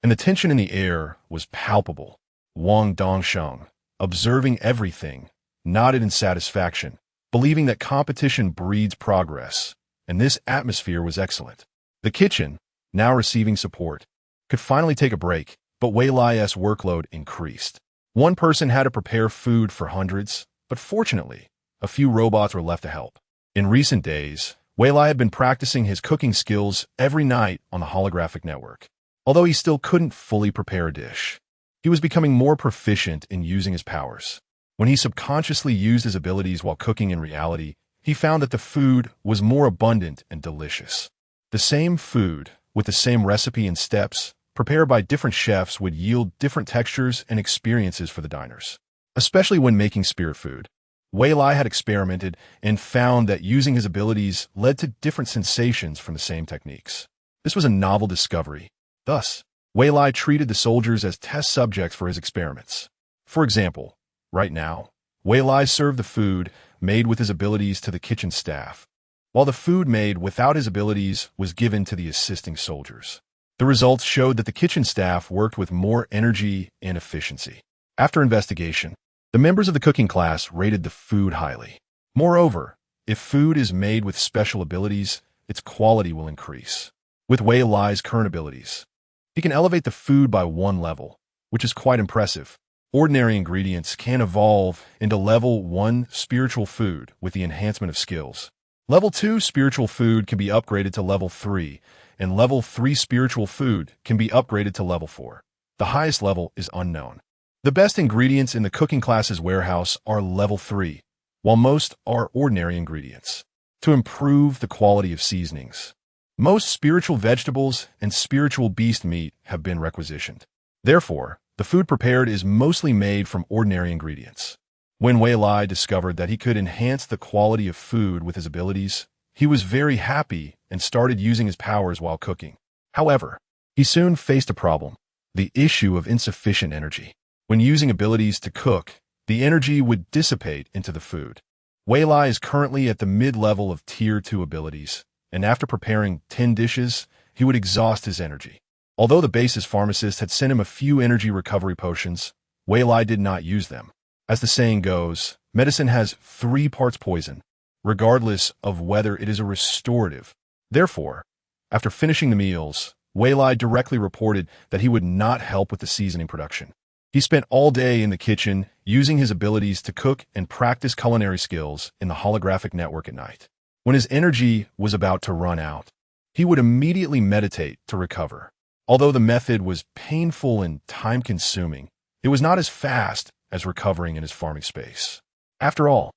[SPEAKER 1] And the tension in the air was palpable. Wang Dongsheng, observing everything, nodded in satisfaction, believing that competition breeds progress, and this atmosphere was excellent. The kitchen, now receiving support, could finally take a break, but Wei Lai's workload increased. One person had to prepare food for hundreds, but fortunately, a few robots were left to help. In recent days, Wei Lai had been practicing his cooking skills every night on the holographic network. Although he still couldn't fully prepare a dish, he was becoming more proficient in using his powers. When he subconsciously used his abilities while cooking in reality, he found that the food was more abundant and delicious. The same food, with the same recipe and steps, prepared by different chefs would yield different textures and experiences for the diners. Especially when making spirit food, Wei Lai had experimented and found that using his abilities led to different sensations from the same techniques. This was a novel discovery. Thus, Wei Lai treated the soldiers as test subjects for his experiments. For example, right now, Wei Lai served the food made with his abilities to the kitchen staff, while the food made without his abilities was given to the assisting soldiers. The results showed that the kitchen staff worked with more energy and efficiency. After investigation, the members of the cooking class rated the food highly. Moreover, if food is made with special abilities, its quality will increase. With Wei Lai's current abilities, he can elevate the food by one level, which is quite impressive. Ordinary ingredients can evolve into Level 1 spiritual food with the enhancement of skills. Level 2 spiritual food can be upgraded to Level 3, and Level 3 spiritual food can be upgraded to Level 4. The highest level is unknown. The best ingredients in the cooking class's warehouse are Level 3, while most are ordinary ingredients. To improve the quality of seasonings, most spiritual vegetables and spiritual beast meat have been requisitioned. Therefore, the food prepared is mostly made from ordinary ingredients. When Wei Lai discovered that he could enhance the quality of food with his abilities, he was very happy and started using his powers while cooking. However, he soon faced a problem, the issue of insufficient energy. When using abilities to cook, the energy would dissipate into the food. Wei Lai is currently at the mid-level of Tier 2 abilities, and after preparing 10 dishes, he would exhaust his energy. Although the base's pharmacist had sent him a few energy recovery potions, Wei Lai did not use them. As the saying goes, medicine has 3 parts poison, regardless of whether it is a restorative. Therefore, after finishing the meals, Wei Lai directly reported that he would not help with the seasoning production. He spent all day in the kitchen using his abilities to cook and practice culinary skills in the holographic network at night. When his energy was about to run out, he would immediately meditate to recover. Although the method was painful and time-consuming, it was not as fast as recovering in his farming space. After all,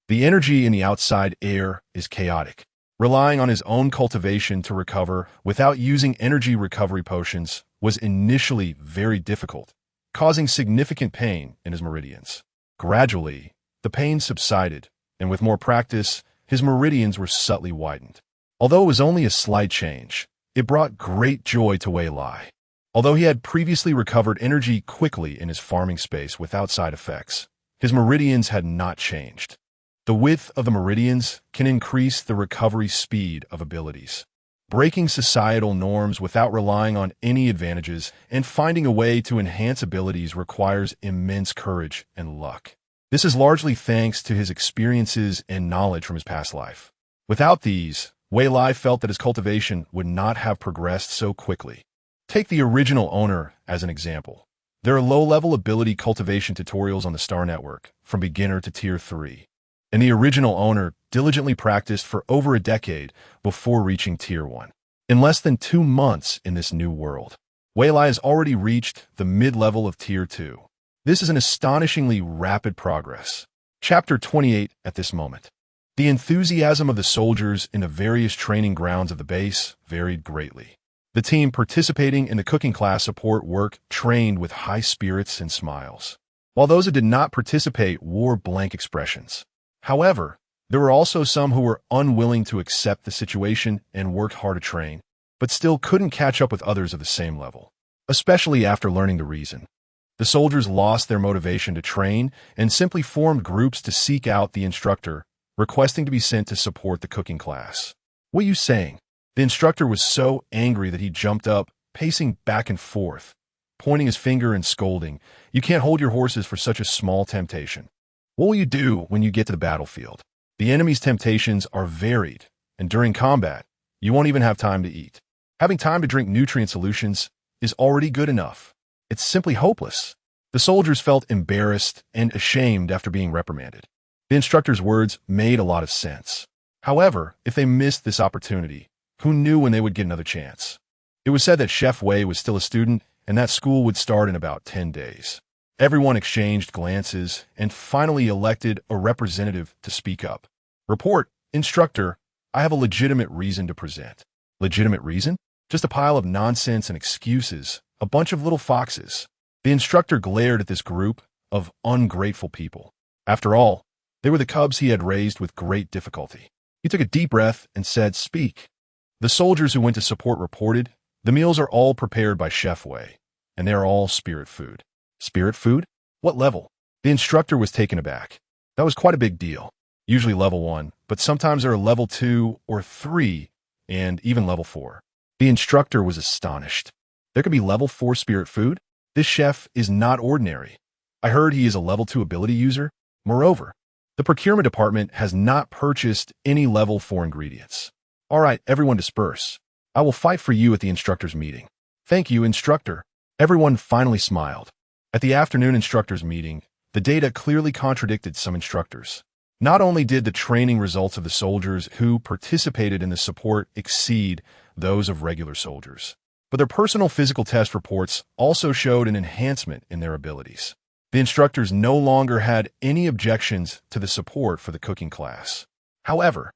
[SPEAKER 1] the energy in the outside air is chaotic. Relying on his own cultivation to recover without using energy recovery potions was initially very difficult, causing significant pain in his meridians. Gradually, the pain subsided, and with more practice, his meridians were subtly widened. Although it was only a slight change, it brought great joy to Wei Lai. Although he had previously recovered energy quickly in his farming space without side effects, his meridians had not changed. The width of the meridians can increase the recovery speed of abilities. Breaking societal norms without relying on any advantages and finding a way to enhance abilities requires immense courage and luck. This is largely thanks to his experiences and knowledge from his past life. Without these, Wei Lai felt that his cultivation would not have progressed so quickly. Take the original owner as an example. There are low-level ability cultivation tutorials on the Star Network, from beginner to Tier 3. And the original owner diligently practiced for over a decade before reaching Tier 1. In less than 2 months in this new world, Wei Lai has already reached the mid-level of Tier 2. This is an astonishingly rapid progress. Chapter 28 at this moment. The enthusiasm of the soldiers in the various training grounds of the base varied greatly. The team participating in the cooking class support work trained with high spirits and smiles, while those who did not participate wore blank expressions. However, there were also some who were unwilling to accept the situation and worked hard to train, but still couldn't catch up with others of the same level, especially after learning the reason. The soldiers lost their motivation to train and simply formed groups to seek out the instructor, requesting to be sent to support the cooking class. "What are you saying?" The instructor was so angry that he jumped up, pacing back and forth, pointing his finger and scolding, "You can't hold your horses for such a small temptation. What will you do when you get to the battlefield? The enemy's temptations are varied, and during combat, you won't even have time to eat. Having time to drink nutrient solutions is already good enough. It's simply hopeless." The soldiers felt embarrassed and ashamed after being reprimanded. The instructor's words made a lot of sense. However, if they missed this opportunity, who knew when they would get another chance? It was said that Chef Wei was still a student and that school would start in about 10 days. Everyone exchanged glances and finally elected a representative to speak up. "Report, instructor, I have a legitimate reason to present." "Legitimate reason? Just a pile of nonsense and excuses, a bunch of little foxes." The instructor glared at this group of ungrateful people. After all, they were the cubs he had raised with great difficulty. He took a deep breath and said, "Speak." The soldiers who went to support reported, "The meals are all prepared by Chef Wei, and they are all spirit food." "Spirit food? What level?" The instructor was taken aback. That was quite a big deal. Usually level 1, but sometimes there are level 2 or 3, and even level 4. The instructor was astonished. There could be level 4 spirit food? This chef is not ordinary. I heard he is a level 2 ability user. Moreover, the procurement department has not purchased any level 4 ingredients. "All right, everyone disperse. I will fight for you at the instructor's meeting." "Thank you, instructor." Everyone finally smiled. At the afternoon instructor's meeting, the data clearly contradicted some instructors. Not only did the training results of the soldiers who participated in the support exceed those of regular soldiers, but their personal physical test reports also showed an enhancement in their abilities. The instructors no longer had any objections to the support for the cooking class. However,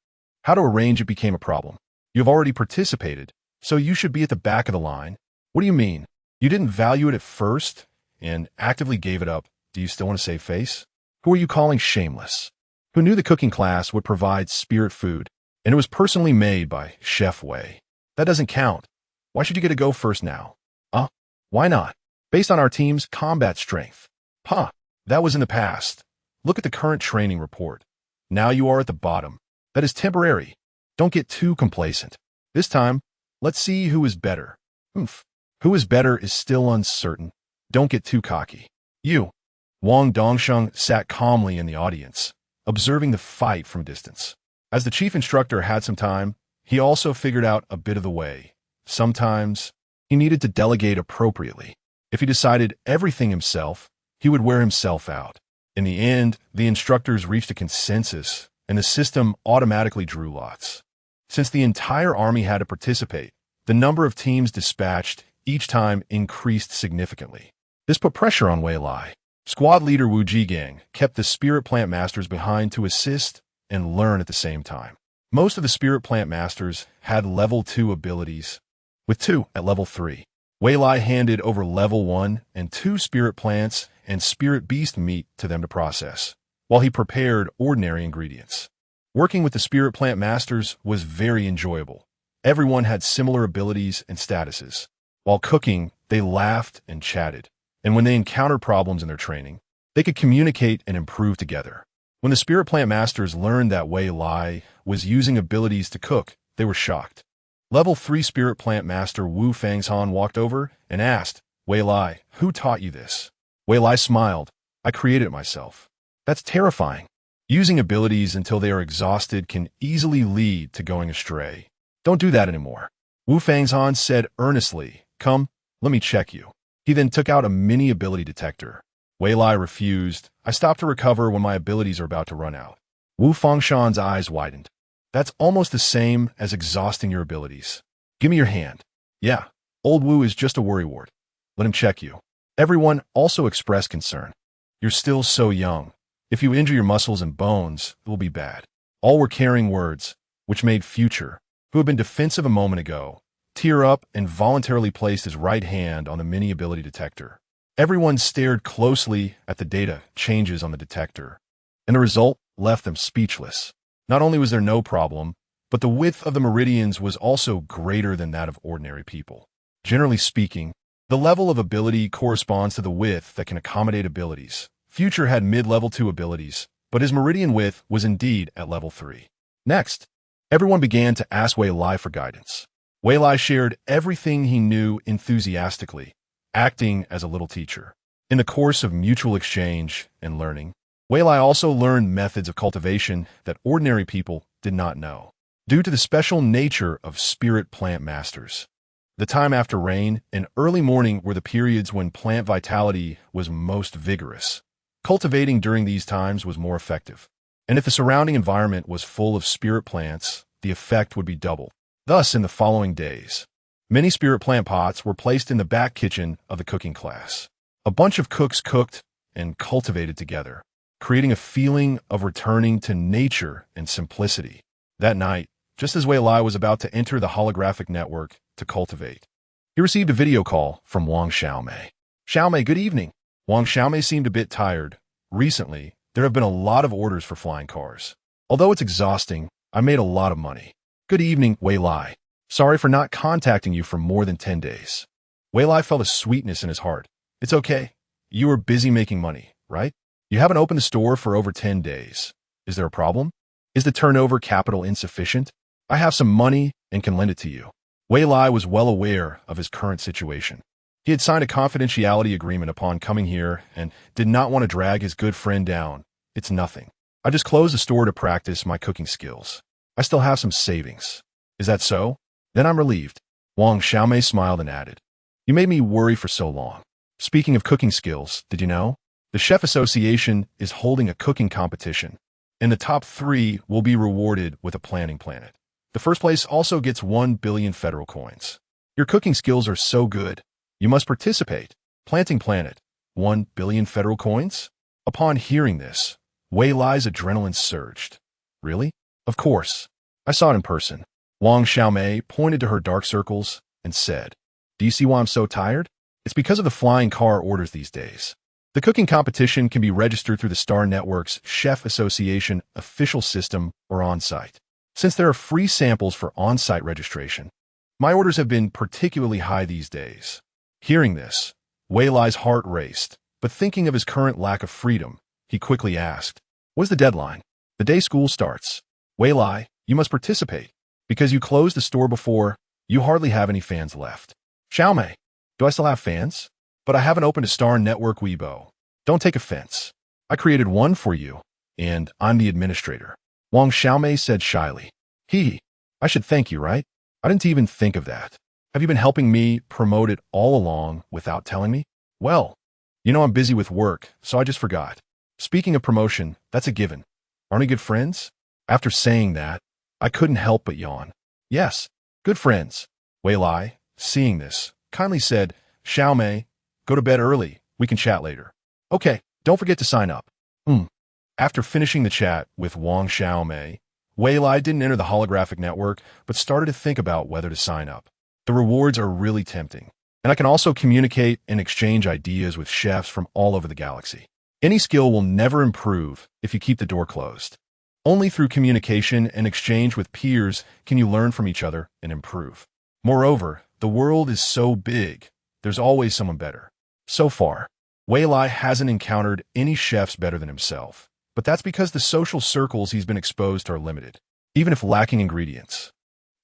[SPEAKER 1] how to arrange it became a problem. "You have already participated, so you should be at the back of the line." "What do you mean? You didn't value it at first and actively gave it up. Do you still want to save face? Who are you calling shameless? Who knew the cooking class would provide spirit food, and it was personally made by Chef Wei? That doesn't count. Why should you get to go first now?" Why not? Based on our team's combat strength." That was in the past. Look at the current training report. Now you are at the bottom. That is temporary. Don't get too complacent. This time, let's see who is better." Who is better is still uncertain. Don't get too cocky. "You." Wang Dongsheng sat calmly in the audience, observing the fight from a distance. As the chief instructor had some time, he also figured out a bit of the way. Sometimes, he needed to delegate appropriately. If he decided everything himself, he would wear himself out. In the end, the instructors reached a consensus, and the system automatically drew lots. Since the entire army had to participate, the number of teams dispatched each time increased significantly. This put pressure on Wei Lai. Squad leader Wu Jigang kept the spirit plant masters behind to assist and learn at the same time. Most of the spirit plant masters had level 2 abilities, with 2 at level 3. Wei Lai handed over level 1 and 2 spirit plants and spirit beast meat to them to process, while he prepared ordinary ingredients. Working with the spirit plant masters was very enjoyable. Everyone had similar abilities and statuses. While cooking, they laughed and chatted, and when they encountered problems in their training, they could communicate and improve together. When the spirit plant masters learned that Wei Lai was using abilities to cook, they were shocked. Level 3 spirit plant master Wu Fangshan walked over and asked, "Wei Lai, who taught you this?" Wei Lai smiled. "I created it myself." That's terrifying. Using abilities until they are exhausted can easily lead to going astray. Don't do that anymore. Wu Fangshan said earnestly, "Come, let me check you." He then took out a mini ability detector. Wei Lai refused. "I stop to recover when my abilities are about to run out." Wu Fangshan's eyes widened. "That's almost the same as exhausting your abilities. Give me your hand." "Yeah, old Wu is just a worrywart. Let him check you." Everyone also expressed concern. "You're still so young. If you injure your muscles and bones, it will be bad." All were carrying words, which made Future, who had been defensive a moment ago, tear up, and voluntarily placed his right hand on the mini ability detector. Everyone stared closely at the data changes on the detector, and the result left them speechless. Not only was there no problem, but the width of the meridians was also greater than that of ordinary people. Generally speaking, the level of ability corresponds to the width that can accommodate abilities. Future had mid-level 2 abilities, but his meridian width was indeed at level 3. Next, everyone began to ask Wei Lai for guidance. Wei Lai shared everything he knew enthusiastically, acting as a little teacher. In the course of mutual exchange and learning, Wei Lai also learned methods of cultivation that ordinary people did not know. Due to the special nature of spirit plant masters, the time after rain and early morning were the periods when plant vitality was most vigorous. Cultivating during these times was more effective, and if the surrounding environment was full of spirit plants, the effect would be doubled. Thus, in the following days, many spirit plant pots were placed in the back kitchen of the cooking class. A bunch of cooks cooked and cultivated together, creating a feeling of returning to nature and simplicity. That night, just as Wei Lai was about to enter the holographic network to cultivate, he received a video call from Wang Xiaomei. "Xiaomei, good evening." Wang Xiaomei seemed a bit tired. "Recently, there have been a lot of orders for flying cars. Although it's exhausting, I made a lot of money." "Good evening, Wei Lai. Sorry for not contacting you for more than 10 days. Wei Lai felt a sweetness in his heart. "It's okay. You were busy making money, right? You haven't opened the store for over 10 days. Is there a problem? Is the turnover capital insufficient? I have some money and can lend it to you." Wei Lai was well aware of his current situation. He had signed a confidentiality agreement upon coming here and did not want to drag his good friend down. "It's nothing. I just closed the store to practice my cooking skills. I still have some savings." "Is that so? Then I'm relieved." Wang Xiaomei smiled and added, "You made me worry for so long. Speaking of cooking skills, did you know? The Chef Association is holding a cooking competition, and the top 3 will be rewarded with a planting planet. The first place also gets 1 billion federal coins. Your cooking skills are so good. You must participate. Planting planet, 1 billion federal coins?" Upon hearing this, Wei Lai's adrenaline surged. "Really? Of course. I saw it in person." Wang Xiaomei pointed to her dark circles and said, "Do you see why I'm so tired? It's because of the flying car orders these days. The cooking competition can be registered through the Star Network's Chef Association official system or on-site. Since there are free samples for on-site registration, my orders have been particularly high these days." Hearing this, Wei Lai's heart raced, but thinking of his current lack of freedom, he quickly asked, "What's the deadline?" "The day school starts. Wei Lai, you must participate. Because you closed the store before, you hardly have any fans left." "Xiaomei, do I still have fans? But I haven't opened a Star Network Weibo. Don't take offense. I created one for you, and I'm the administrator." Wang Xiaomei said shyly, I should thank you, right? I didn't even think of that. Have you been helping me promote it all along without telling me?" "Well, you know I'm busy with work, so I just forgot." "Speaking of promotion, that's a given. Aren't we good friends?" After saying that, I couldn't help but yawn. "Yes, good friends." Wei Lai, seeing this, kindly said, "Xiaomei, go to bed early. We can chat later." "Okay, don't forget to sign up." After finishing the chat with Wang Xiaomei, Wei Lai didn't enter the holographic network, but started to think about whether to sign up. The rewards are really tempting, and I can also communicate and exchange ideas with chefs from all over the galaxy. Any skill will never improve if you keep the door closed. Only through communication and exchange with peers can you learn from each other and improve. Moreover, the world is so big, there's always someone better. So far, Wei Lai hasn't encountered any chefs better than himself, but that's because the social circles he's been exposed to are limited, even if lacking ingredients.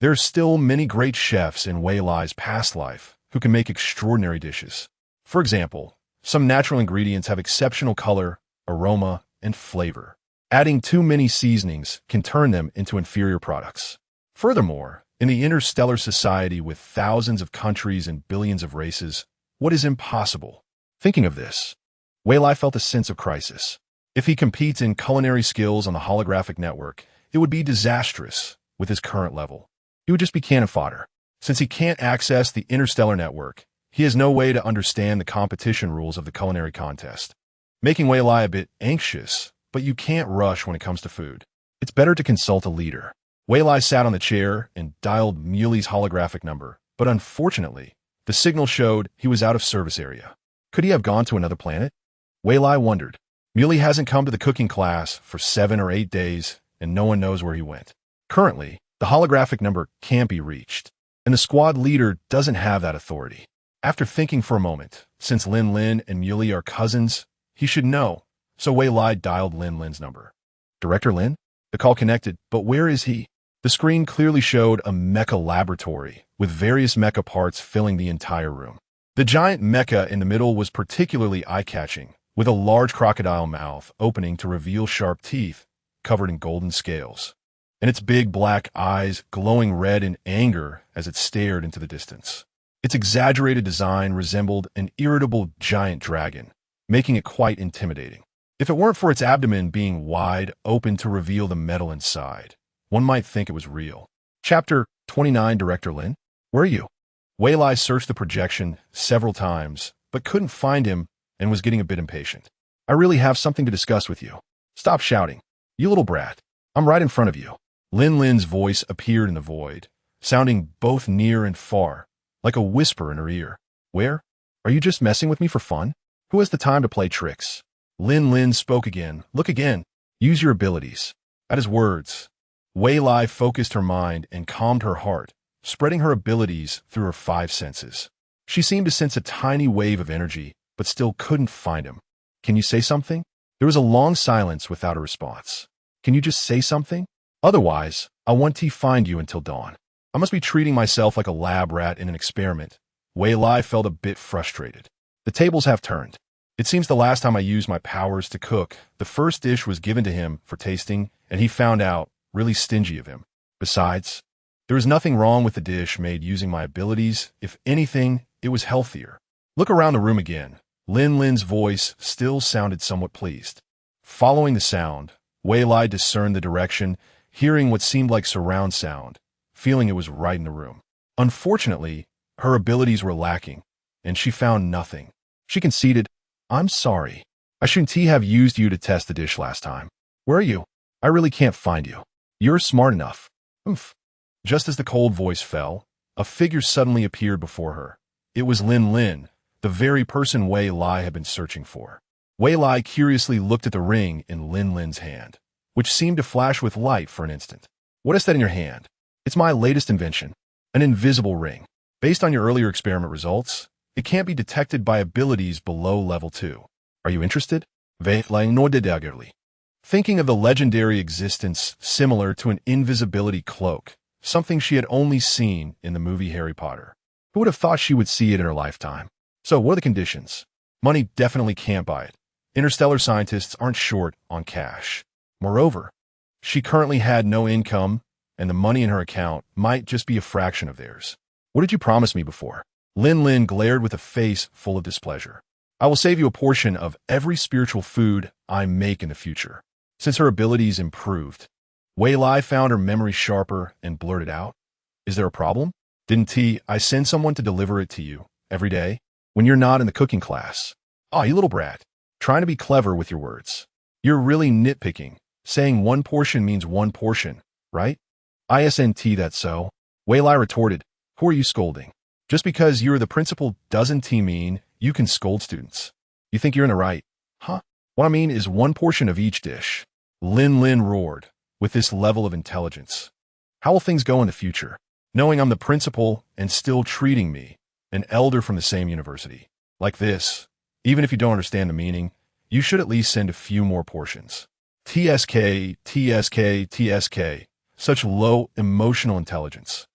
[SPEAKER 1] There are still many great chefs in Wei Lai's past life who can make extraordinary dishes. For example, some natural ingredients have exceptional color, aroma, and flavor. Adding too many seasonings can turn them into inferior products. Furthermore, in the interstellar society with thousands of countries and billions of races, what is impossible? Thinking of this, Wei Lai felt a sense of crisis. If he competes in culinary skills on the holographic network, it would be disastrous with his current level. He would just be cannon fodder. Since he can't access the interstellar network, he has no way to understand the competition rules of the culinary contest, making Wei Lai a bit anxious, but you can't rush when it comes to food. It's better to consult a leader. Wei Lai sat on the chair and dialed Muley's holographic number, But unfortunately, the signal showed he was out of service area. Could he have gone to another planet? Wei Lai wondered. Muley hasn't come to the cooking class for 7 or 8 days, and no one knows where he went. Currently, the holographic number can't be reached, and the squad leader doesn't have that authority. After thinking for a moment, since Lin Lin and Muley are cousins, he should know, so Wei Lai dialed Lin Lin's number. Director Lin? The call connected, but where is he? The screen clearly showed a mecha laboratory, with various mecha parts filling the entire room. The giant mecha in the middle was particularly eye-catching, with a large crocodile mouth opening to reveal sharp teeth covered in golden scales, and its big black eyes glowing red in anger as it stared into the distance. Its exaggerated design resembled an irritable giant dragon, making it quite intimidating. If it weren't for its abdomen being wide open to reveal the metal inside, one might think it was real. Chapter 29. Director Lin? Where are you? Wei Lai searched the projection several times, but couldn't find him and was getting a bit impatient. I really have something to discuss with you. Stop shouting. You little brat. I'm right in front of you. Lin Lin's voice appeared in the void, sounding both near and far, like a whisper in her ear. Where? Are you just messing with me for fun? Who has the time to play tricks? Lin Lin spoke again. Look again. Use your abilities. At his words, Wei Lai focused her mind and calmed her heart, spreading her abilities through her 5 senses. She seemed to sense a tiny wave of energy, but still couldn't find him. Can you say something? There was a long silence without a response. Can you just say something? Otherwise, I won't find you until dawn. I must be treating myself like a lab rat in an experiment. Wei Lai felt a bit frustrated. The tables have turned. It seems the last time I used my powers to cook, the first dish was given to him for tasting, and he found out, really stingy of him. Besides, there is nothing wrong with the dish made using my abilities. If anything, it was healthier. Look around the room again. Lin Lin's voice still sounded somewhat pleased. Following the sound, Wei Lai discerned the direction, hearing what seemed like surround sound, feeling it was right in the room. Unfortunately, her abilities were lacking, and she found nothing. She conceded, I'm sorry. I shouldn't have used you to test the dish last time. Where are you? I really can't find you. You're smart enough. Oomph. Just as the cold voice fell, a figure suddenly appeared before her. It was Lin Lin, the very person Wei Lai had been searching for. Wei Lai curiously looked at the ring in Lin Lin's hand, which seemed to flash with light for an instant. What is that in your hand? It's my latest invention, an invisible ring. Based on your earlier experiment results, it can't be detected by abilities below level 2. Are you interested? Wei Lai nodded eagerly. Thinking of the legendary existence similar to an invisibility cloak, something she had only seen in the movie Harry Potter. Who would have thought she would see it in her lifetime? So what are the conditions? Money definitely can't buy it. Interstellar scientists aren't short on cash. Moreover, she currently had no income, and the money in her account might just be a fraction of theirs. What did you promise me before? Lin Lin glared with a face full of displeasure. I will save you a portion of every spiritual food I make in the future. Since her abilities improved, Wei Lai found her memory sharper and blurted out, Is there a problem? Didn't I send someone to deliver it to you every day when you're not in the cooking class? Ah, you little brat. Trying to be clever with your words. You're really nitpicking. Saying one portion means one portion, right? Isn't that so? Wei Lai retorted, Who are you scolding? Just because you're the principal doesn't mean you can scold students. You think you're in the right? Huh? What I mean is one portion of each dish. Lin Lin roared, with this level of intelligence. How will things go in the future, knowing I'm the principal and still treating me, an elder from the same university, like this? Even if you don't understand the meaning, you should at least send a few more portions. TSK, TSK, TSK. Such low emotional intelligence.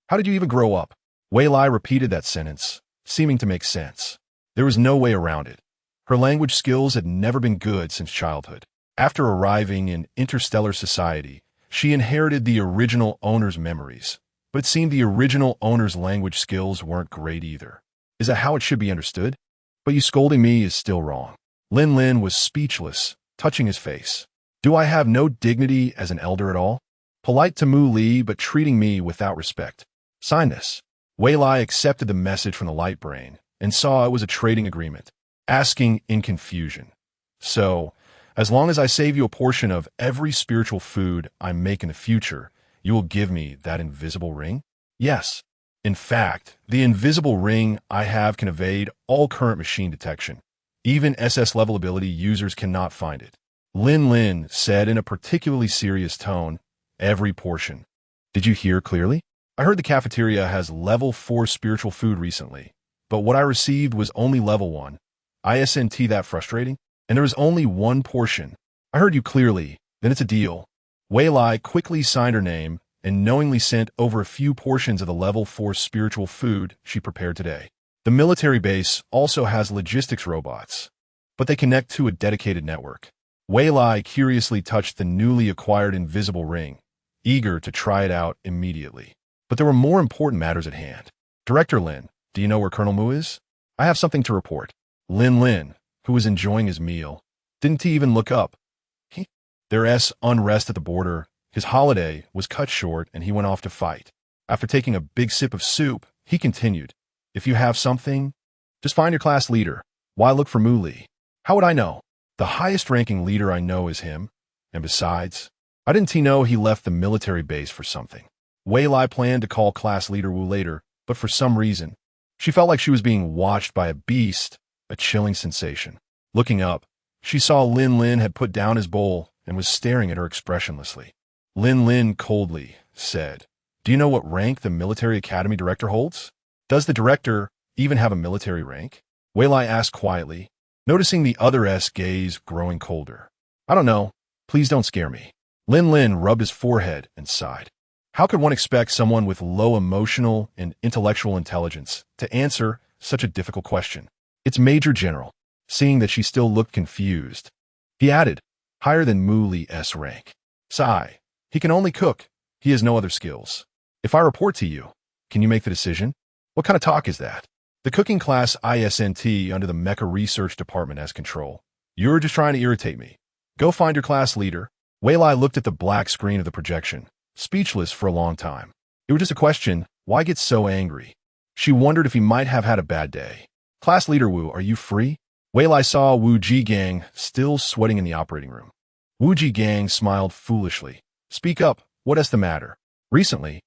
[SPEAKER 1] How did you even grow up? Wei Lai repeated that sentence, seeming to make sense. There was no way around it. Her language skills had never been good since childhood. After arriving in interstellar society, she inherited the original owner's memories, but it seemed the original owner's language skills weren't great either. Is that how it should be understood? But you scolding me is still wrong. Lin Lin was speechless, touching his face. Do I have no dignity as an elder at all? Polite to Mu Li, but treating me without respect. Sign this. Wei Lai accepted the message from the light brain and saw it was a trading agreement, asking in confusion. So, as long as I save you a portion of every spiritual food I make in the future, you will give me that invisible ring? Yes. In fact, the invisible ring I have can evade all current machine detection. Even SS-level ability users cannot find it. Lin said in a particularly serious tone, every portion. Did you hear clearly? I heard the cafeteria has level 4 spiritual food recently, but what I received was only level 1. Isn't that frustrating? And there was only one portion. I heard you clearly, then it's a deal. Wei Lai quickly signed her name and knowingly sent over a few portions of the level 4 spiritual food she prepared today. The military base also has logistics robots, but they connect to a dedicated network. Wei Lai curiously touched the newly acquired invisible ring, eager to try it out immediately. But there were more important matters at hand. Director Lin, do you know where Colonel Mu is? I have something to report. Lin, who was enjoying his meal, didn't even look up. There's unrest at the border. His holiday was cut short and he went off to fight. After taking a big sip of soup, he continued, if you have something, just find your class leader. Why look for Mu Li? How would I know? The highest ranking leader I know is him. And besides, I didn't know he left the military base for something. Wei Lai planned to call class leader Wu later, but for some reason, she felt like she was being watched by a beast, a chilling sensation. Looking up, she saw Lin had put down his bowl and was staring at her expressionlessly. Lin coldly said, do you know what rank the military academy director holds? Does the director even have a military rank? Wei Lai asked quietly, noticing the other's gaze growing colder. I don't know. Please don't scare me. Lin rubbed his forehead and sighed. How could one expect someone with low emotional and intellectual intelligence to answer such a difficult question? It's Major General. Seeing that she still looked confused, he added, higher than Mu Li's rank. Sigh. He can only cook. He has no other skills. If I report to you, can you make the decision? What kind of talk is that? The cooking class isn't under the Mecha Research Department has control. You're just trying to irritate me. Go find your class leader. Wei Lai looked at the black screen of the projection, speechless for a long time. It was just a question, why get so angry? She wondered if he might have had a bad day. Class leader Wu, are you free? Wei Lai saw Wu Jigang still sweating in the operating room. Wu Jigang smiled foolishly. Speak up, what is the matter? Recently,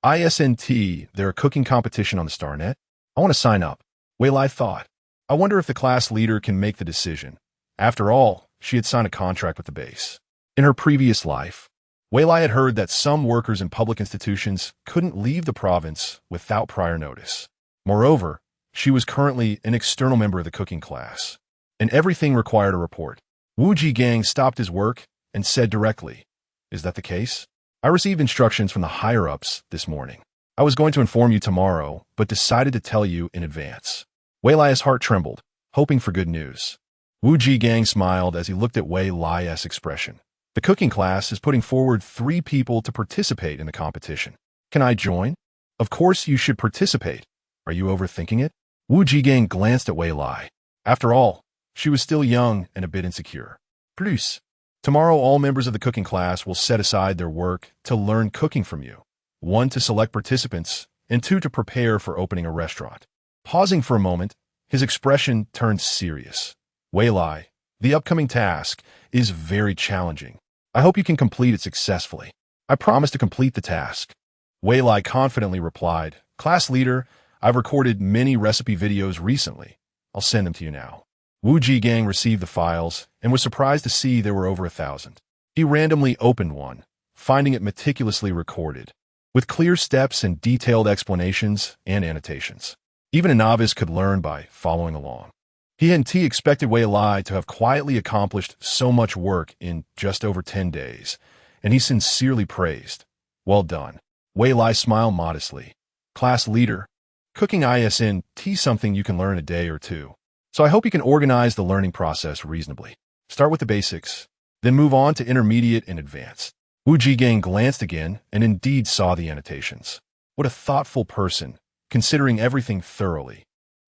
[SPEAKER 1] their cooking competition on the StarNet? I want to sign up. Wei Lai thought. I wonder if the class leader can make the decision. After all, she had signed a contract with the base. In her previous life, Wei Lai had heard that some workers in public institutions couldn't leave the province without prior notice. Moreover, she was currently an external member of the cooking class, and everything required a report. Wu Jigang stopped his work and said directly, is that the case? I received instructions from the higher-ups this morning. I was going to inform you tomorrow, but decided to tell you in advance. Wei Lai's heart trembled, hoping for good news. Wu Jigang smiled as he looked at Wei Lai's expression. The cooking class is putting forward 3 people to participate in the competition. Can I join? Of course you should participate. Are you overthinking it? Wu Jigang glanced at Wei Lai. After all, she was still young and a bit insecure. Produce. Tomorrow all members of the cooking class will set aside their work to learn cooking from you. 1 to select participants, and 2 to prepare for opening a restaurant. Pausing for a moment, his expression turned serious. Wei Lai, the upcoming task is very challenging. I hope you can complete it successfully. I promise to complete the task. Wei Lai confidently replied, Class leader, I've recorded many recipe videos recently. I'll send them to you now. Wu Jigang received the files and was surprised to see there were over 1,000. He randomly opened one, finding it meticulously recorded, with clear steps and detailed explanations and annotations. Even a novice could learn by following along. He expected Wei Lai to have quietly accomplished so much work in just over 10 days, and he sincerely praised. Well done. Wei Lai smiled modestly. Class leader, cooking isn't something you can learn a day or 2. So I hope you can organize the learning process reasonably. Start with the basics, then move on to intermediate and advanced. Wu Jigang glanced again and indeed saw the annotations. What a thoughtful person, considering everything thoroughly.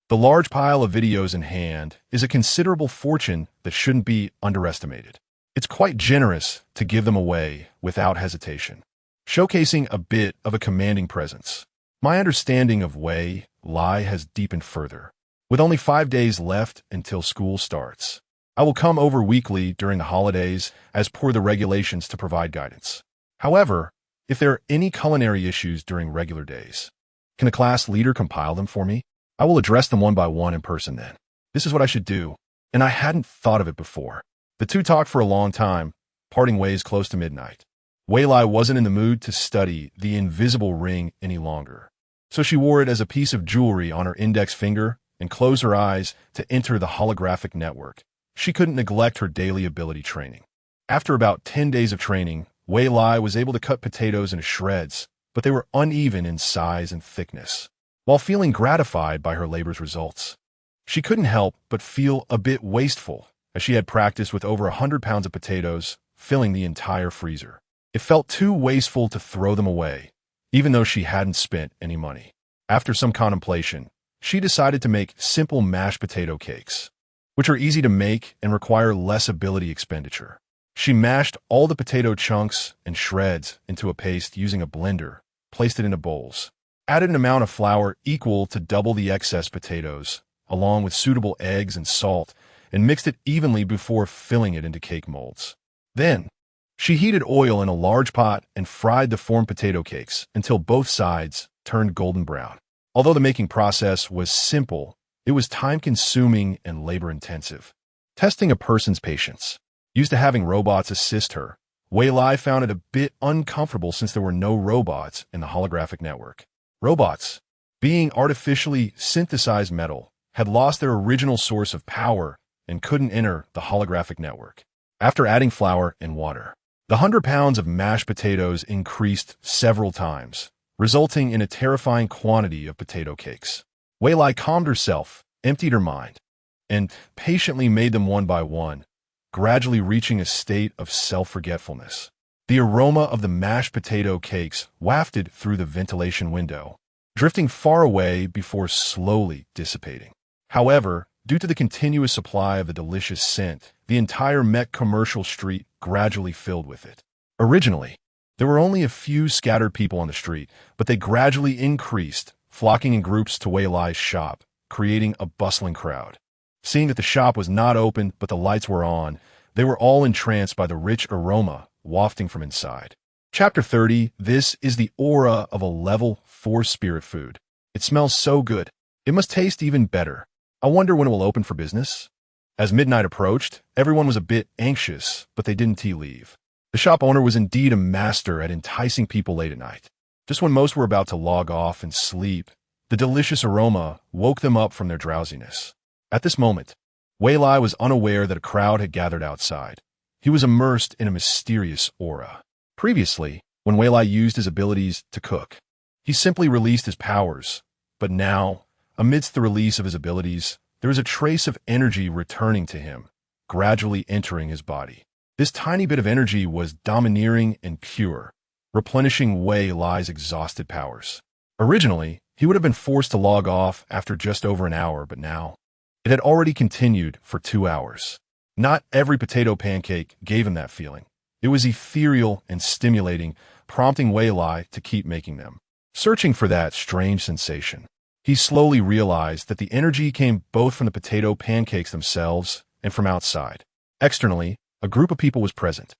[SPEAKER 1] The large pile of videos in hand is a considerable fortune that shouldn't be underestimated. It's quite generous to give them away without hesitation, showcasing a bit of a commanding presence. My understanding of Wei Lai has deepened further. With only 5 days left until school starts, I will come over weekly during the holidays as per the regulations to provide guidance. However, if there are any culinary issues during regular days, Can the class leader compile them for me? I will address them one by one in person then. This is what I should do, and I hadn't thought of it before. The two talked for a long time, parting ways close to midnight. Wei Lai wasn't in the mood to study the invisible ring any longer, so she wore it as a piece of jewelry on her index finger and closed her eyes to enter the holographic network. She couldn't neglect her daily ability training. After about 10 days of training, Wei Lai was able to cut potatoes into shreds, but they were uneven in size and thickness. While feeling gratified by her labor's results, she couldn't help but feel a bit wasteful, as she had practiced with over 100 pounds of potatoes, filling the entire freezer. It felt too wasteful to throw them away, even though she hadn't spent any money. After some contemplation, she decided to make simple mashed potato cakes, which are easy to make and require less ability expenditure. She mashed all the potato chunks and shreds into a paste using a blender, placed it into bowls, added an amount of flour equal to double the excess potatoes, along with suitable eggs and salt, and mixed it evenly before filling it into cake molds. Then, she heated oil in a large pot and fried the formed potato cakes until both sides turned golden brown. Although the making process was simple, it was time-consuming and labor-intensive. Testing a person's patience. Used to having robots assist her, Wei Lai found it a bit uncomfortable since there were no robots in the holographic network. Robots, being artificially synthesized metal, had lost their original source of power and couldn't enter the holographic network. After adding flour and water, the 100 pounds of mashed potatoes increased several times, resulting in a terrifying quantity of potato cakes. Wei Lai calmed herself, emptied her mind, and patiently made them one by one, gradually reaching a state of self-forgetfulness. The aroma of the mashed potato cakes wafted through the ventilation window, drifting far away before slowly dissipating. However, due to the continuous supply of the delicious scent, the entire Met commercial street gradually filled with it. Originally, there were only a few scattered people on the street, but they gradually increased, flocking in groups to Wei Lai's shop, creating a bustling crowd. Seeing that the shop was not open but the lights were on, they were all entranced by the rich aroma wafting from inside. Chapter 30. This is the aura of a level 4 spirit food. It smells so good. It must taste even better. I wonder when it will open for business. As midnight approached, everyone was a bit anxious, but they didn't leave. The shop owner was indeed a master at enticing people late at night. Just when most were about to log off and sleep, the delicious aroma woke them up from their drowsiness. At this moment, Wei Lai was unaware that a crowd had gathered outside. He was immersed in a mysterious aura. Previously, when Wei Lai used his abilities to cook, he simply released his powers, but now, amidst the release of his abilities, there is a trace of energy returning to him, gradually entering his body. This tiny bit of energy was domineering and pure, replenishing Wei Lai's exhausted powers. Originally, he would have been forced to log off after just over an hour, but now, it had already continued for 2 hours. Not every potato pancake gave him that feeling. It was ethereal and stimulating, prompting Wei Lai to keep making them. Searching for that strange sensation, he slowly realized that the energy came both from the potato pancakes themselves and from outside. Externally, a group of people was present.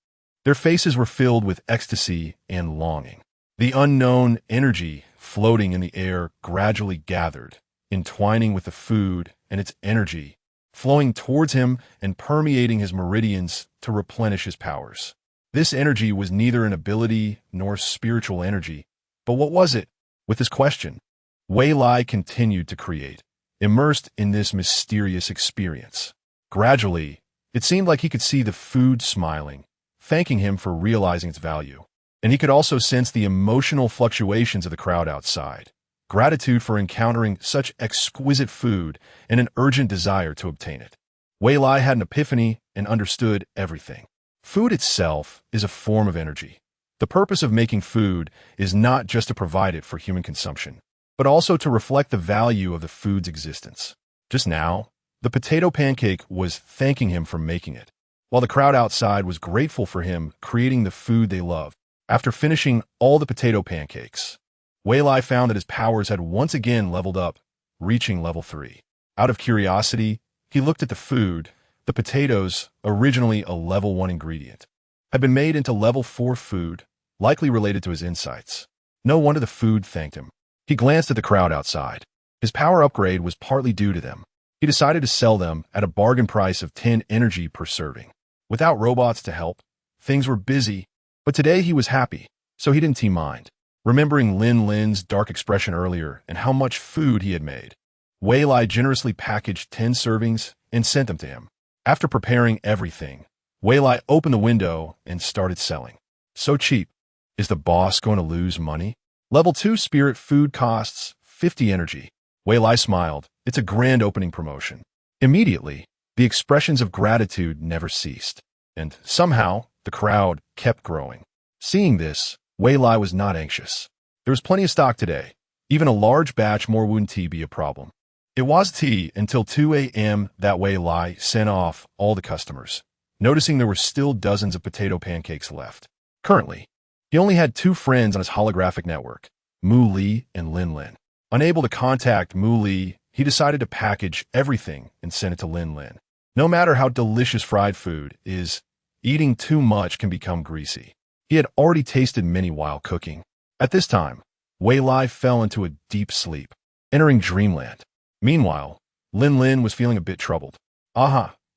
[SPEAKER 1] Their faces were filled with ecstasy and longing. The unknown energy floating in the air gradually gathered, entwining with the food and its energy, flowing towards him and permeating his meridians to replenish his powers. This energy was neither an ability nor spiritual energy, but what was it? With this question, Wei Lai continued to create, immersed in this mysterious experience. Gradually, it seemed like he could see the food smiling, thanking him for realizing its value. And he could also sense the emotional fluctuations of the crowd outside, gratitude for encountering such exquisite food and an urgent desire to obtain it. Wei Lai had an epiphany and understood everything. Food itself is a form of energy. The purpose of making food is not just to provide it for human consumption, but also to reflect the value of the food's existence. Just now, the potato pancake was thanking him for making it, while the crowd outside was grateful for him creating the food they loved. After finishing all the potato pancakes, Wei Lai found that his powers had once again leveled up, reaching level 3. Out of curiosity, he looked at the food. The potatoes, originally a level 1 ingredient, had been made into level 4 food, likely related to his insights. No wonder the food thanked him. He glanced at the crowd outside. His power upgrade was partly due to them. He decided to sell them at a bargain price of 10 energy per serving. Without robots to help, things were busy, but today he was happy, so he didn't mind. Remembering Lin's dark expression earlier and how much food he had made, Wei Lai generously packaged 10 servings and sent them to him. After preparing everything, Wei Lai opened the window and started selling. So cheap. Is the boss going to lose money? Level 2 spirit food costs 50 energy. Wei Lai smiled. It's a grand opening promotion. Immediately, the expressions of gratitude never ceased, and somehow the crowd kept growing. Seeing this, Wei Lai was not anxious. There was plenty of stock today. Even a large batch more wouldn't be a problem. It was tea until 2 a.m. that Wei Lai sent off all the customers, noticing there were still dozens of potato pancakes left. Currently, he only had 2 friends on his holographic network, Mu Li and Lin. Unable to contact Mu Li, he decided to package everything and send it to Lin. No matter how delicious fried food is, eating too much can become greasy. He had already tasted many while cooking. At this time, Wei Lai fell into a deep sleep, entering dreamland. Meanwhile, Lin was feeling a bit troubled.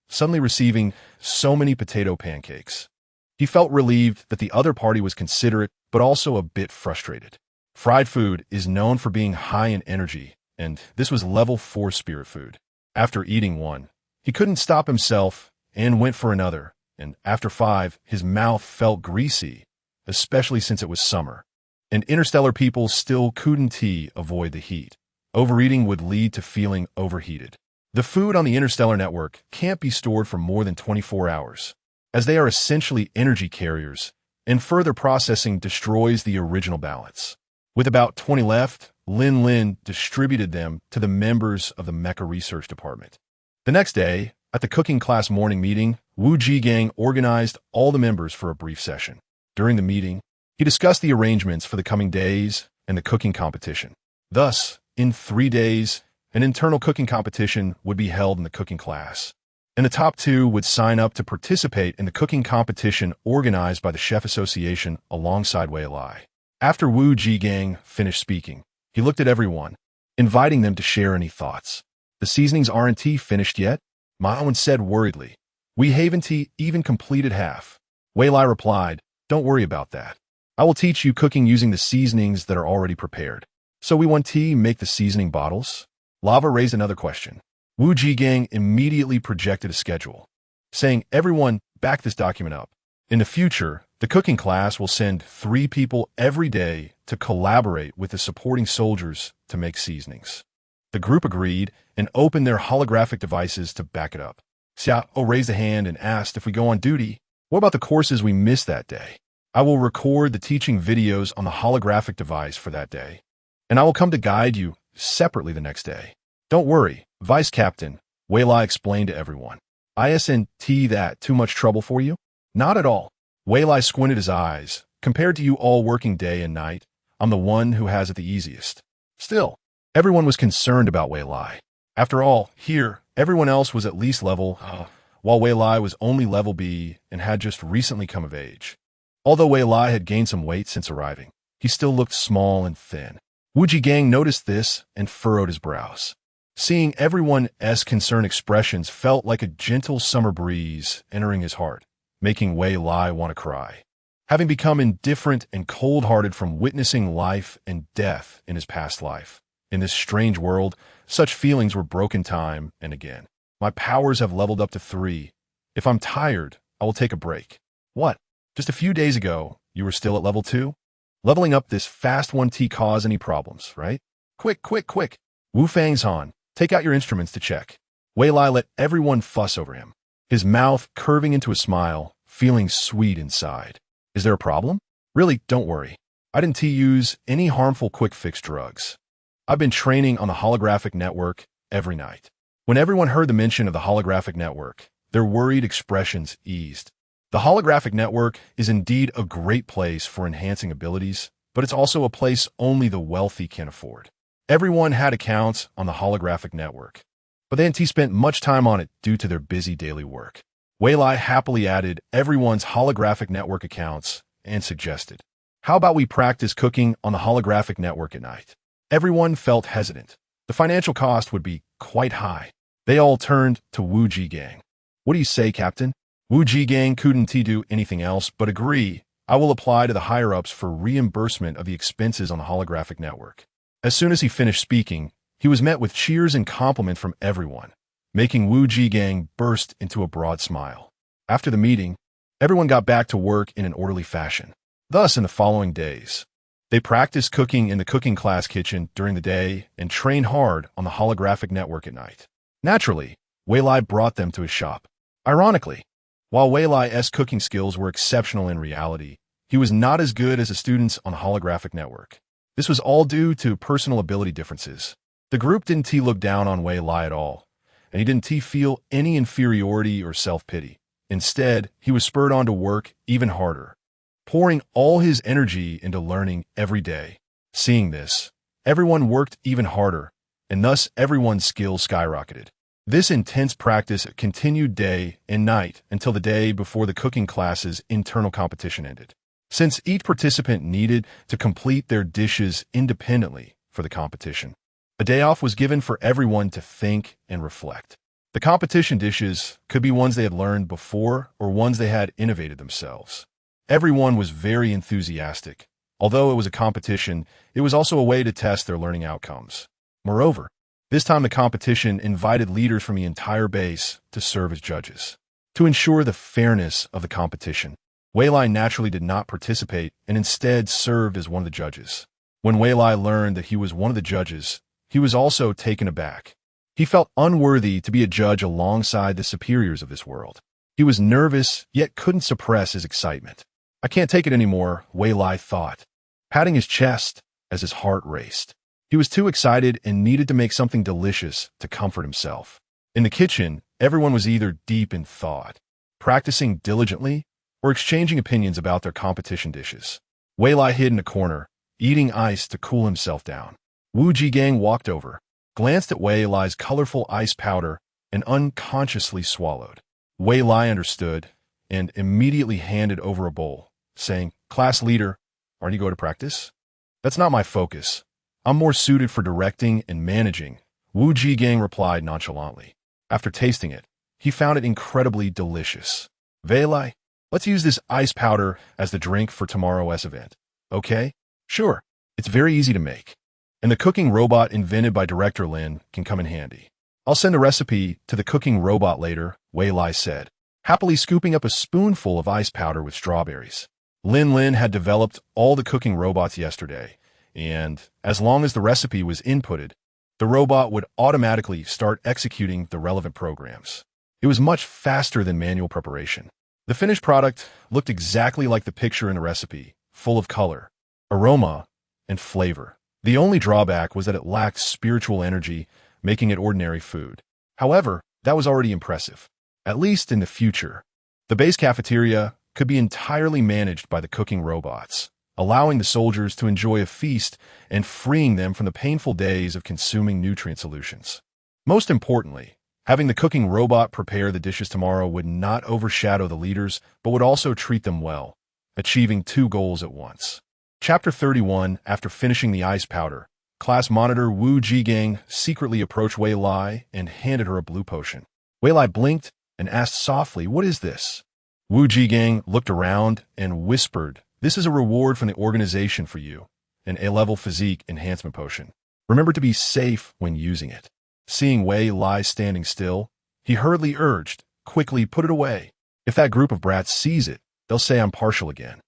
[SPEAKER 1] Suddenly receiving so many potato pancakes. He felt relieved that the other party was considerate, but also a bit frustrated. Fried food is known for being high in energy, and this was level 4 spirit food. After eating one, he couldn't stop himself and went for another, and after 5, his mouth felt greasy, especially since it was summer. And interstellar people still couldn't avoid the heat. Overeating would lead to feeling overheated. The food on the interstellar network can't be stored for more than 24 hours, as they are essentially energy carriers, and further processing destroys the original balance. With about 20 left, Lin distributed them to the members of the Mecha Research Department. The next day, at the cooking class morning meeting, Wu Jigang organized all the members for a brief session. During the meeting, he discussed the arrangements for the coming days and the cooking competition. Thus, in 3 days, an internal cooking competition would be held in the cooking class, and the top 2 would sign up to participate in the cooking competition organized by the Chef Association alongside Wei Lai. After Wu Jigang finished speaking, he looked at everyone, inviting them to share any thoughts. The seasonings aren't finished yet? Maowen said worriedly. We haven't even completed half. Wei Lai replied, don't worry about that. I will teach you cooking using the seasonings that are already prepared. So we want to make the seasoning bottles? Lava raised another question. Wu Jigang immediately projected a schedule, saying, everyone, back this document up. In the future, the cooking class will send 3 people every day to collaborate with the supporting soldiers to make seasonings. The group agreed and opened their holographic devices to back it up. Xiao raised a hand and asked if we go on duty, what about the courses we missed that day? I will record the teaching videos on the holographic device for that day, and I will come to guide you separately the next day. Don't worry, Vice Captain, Wei Lai explained to everyone. Isn't that too much trouble for you? Not at all. Wei Lai squinted his eyes. Compared to you all working day and night, I'm the one who has it the easiest. Still, everyone was concerned about Wei Lai. After all, here, everyone else was at least level, while Wei Lai was only level B and had just recently come of age. Although Wei Lai had gained some weight since arriving, he still looked small and thin. Wu Jigang noticed this and furrowed his brows. Seeing everyone's concerned expressions felt like a gentle summer breeze entering his heart, making Wei Lai want to cry. Having become indifferent and cold-hearted from witnessing life and death in his past life, in this strange world, such feelings were broken time and again. My powers have leveled up to 3. If I'm tired, I will take a break. What? Just a few days ago, you were still at level 2? Leveling up this fast won't cause any problems, right? Quick. Wu Fang's-han, take out your instruments to check. Wei Lai let everyone fuss over him, his mouth curving into a smile, feeling sweet inside. Is there a problem? Really, don't worry. I didn't use any harmful quick-fix drugs. I've been training on the holographic network every night. When everyone heard the mention of the holographic network, their worried expressions eased. The holographic network is indeed a great place for enhancing abilities, but it's also a place only the wealthy can afford. Everyone had accounts on the holographic network, but they hadn't spent much time on it due to their busy daily work. Wei Lai happily added everyone's holographic network accounts and suggested, how about we practice cooking on the holographic network at night? Everyone felt hesitant. The financial cost would be quite high. They all turned to Wu Jigang. What do you say, Captain? Wu Jigang couldn't do anything else but agree. I will apply to the higher-ups for reimbursement of the expenses on the holographic network. As soon as he finished speaking, he was met with cheers and compliment from everyone, making Wu Jigang burst into a broad smile. After the meeting, everyone got back to work in an orderly fashion. Thus, in the following days, they practiced cooking in the cooking class kitchen during the day and trained hard on the holographic network at night. Naturally, Wei Lai brought them to his shop. Ironically, while Wei Lai's cooking skills were exceptional in reality, he was not as good as the students on the holographic network. This was all due to personal ability differences. The group didn't look down on Wei Lai at all, and he didn't feel any inferiority or self-pity. Instead, he was spurred on to work even harder, pouring all his energy into learning every day. Seeing this, everyone worked even harder, and thus everyone's skills skyrocketed. This intense practice continued day and night until the day before the cooking class's internal competition ended. Since each participant needed to complete their dishes independently for the competition, a day off was given for everyone to think and reflect. The competition dishes could be ones they had learned before or ones they had innovated themselves. Everyone was very enthusiastic. Although it was a competition, it was also a way to test their learning outcomes. Moreover, this time the competition invited leaders from the entire base to serve as judges. To ensure the fairness of the competition, Wei Lai naturally did not participate and instead served as one of the judges. When Wei Lai learned that he was one of the judges, he was also taken aback. He felt unworthy to be a judge alongside the superiors of this world. He was nervous, yet couldn't suppress his excitement. I can't take it anymore, Wei Lai thought, patting his chest as his heart raced. He was too excited and needed to make something delicious to comfort himself. In the kitchen, everyone was either deep in thought, practicing diligently, or exchanging opinions about their competition dishes. Wei Lai hid in a corner, eating ice to cool himself down. Wu Jigang walked over, glanced at Wei Lai's colorful ice powder, and unconsciously swallowed. Wei Lai understood and immediately handed over a bowl, saying, "Class leader, aren't you going to practice?" "That's not my focus. I'm more suited for directing and managing," Wu Jigang replied nonchalantly. After tasting it, he found it incredibly delicious. "Wei Lai, let's use this ice powder as the drink for tomorrow's event. Okay? Sure. It's very easy to make. And the cooking robot invented by Director Lin can come in handy. I'll send a recipe to the cooking robot later," Wei Lai said, happily scooping up a spoonful of ice powder with strawberries. Lin had developed all the cooking robots yesterday, and as long as the recipe was inputted, the robot would automatically start executing the relevant programs. It was much faster than manual preparation. The finished product looked exactly like the picture in the recipe, full of color, aroma, and flavor. The only drawback was that it lacked spiritual energy, making it ordinary food. However, that was already impressive. At least in the future, the base cafeteria could be entirely managed by the cooking robots, allowing the soldiers to enjoy a feast and freeing them from the painful days of consuming nutrient solutions. Most importantly, having the cooking robot prepare the dishes tomorrow would not overshadow the leaders, but would also treat them well, achieving two goals at once. Chapter 31. After finishing the ice powder, class monitor Wu Jigang secretly approached Wei Lai and handed her a blue potion. Wei Lai blinked and asked softly, "What is this?" Wu Jigang looked around and whispered, "This is a reward from the organization for you, an A-level physique enhancement potion. Remember to be safe when using it." Seeing Wei Lai standing still, he hurriedly urged, "Quickly put it away. If that group of brats sees it, they'll say I'm partial again."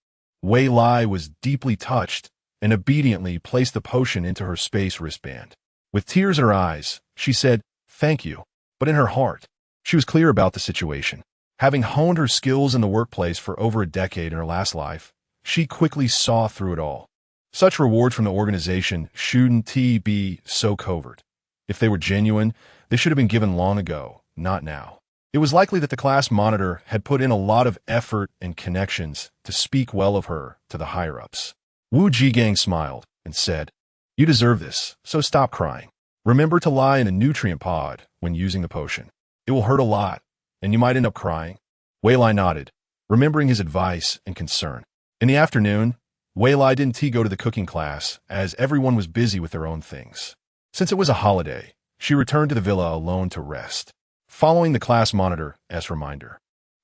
[SPEAKER 1] Wei Lai was deeply touched and obediently placed the potion into her space wristband. With tears in her eyes, she said, "Thank you." But in her heart, she was clear about the situation. Having honed her skills in the workplace for over a decade in her last life, she quickly saw through it all. Such rewards from the organization shouldn't be so covert. If they were genuine, they should have been given long ago, not now. It was likely that the class monitor had put in a lot of effort and connections to speak well of her to the higher-ups. Wu Jigang smiled and said, "You deserve this, so stop crying. Remember to lie in a nutrient pod when using the potion. It will hurt a lot, and you might end up crying." Wei Lai nodded, remembering his advice and concern. In the afternoon, Wei Lai didn't go to the cooking class, as everyone was busy with their own things. Since it was a holiday, she returned to the villa alone to rest, following the class monitor as reminder.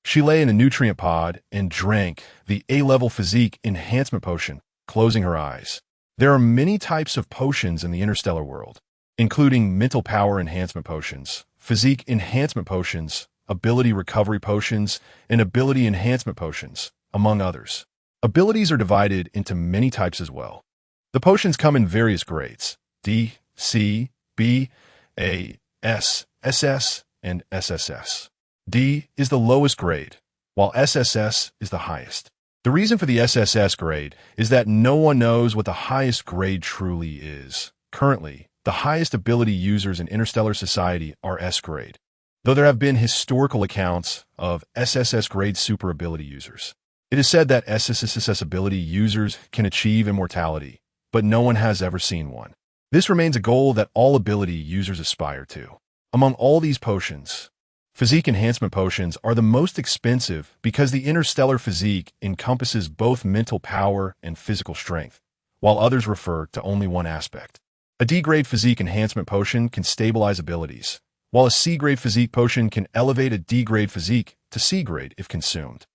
[SPEAKER 1] She lay in a nutrient pod and drank the A-level physique enhancement potion, closing her eyes. There are many types of potions in the interstellar world, including mental power enhancement potions, physique enhancement potions, ability recovery potions, and ability enhancement potions, among others. Abilities are divided into many types as well. The potions come in various grades: D, C, B, A, S, SS, and SSS. D is the lowest grade, while SSS is the highest. The reason for the SSS grade is that no one knows what the highest grade truly is. Currently, the highest ability users in interstellar society are S grade, though there have been historical accounts of SSS grade super ability users. It is said that SSS ability users can achieve immortality, but no one has ever seen one. This remains a goal that all ability users aspire to. Among all these potions, physique enhancement potions are the most expensive because the interstellar physique encompasses both mental power and physical strength, while others refer to only one aspect. A D-grade physique enhancement potion can stabilize abilities, while a C-grade physique potion can elevate a D-grade physique to C-grade if consumed.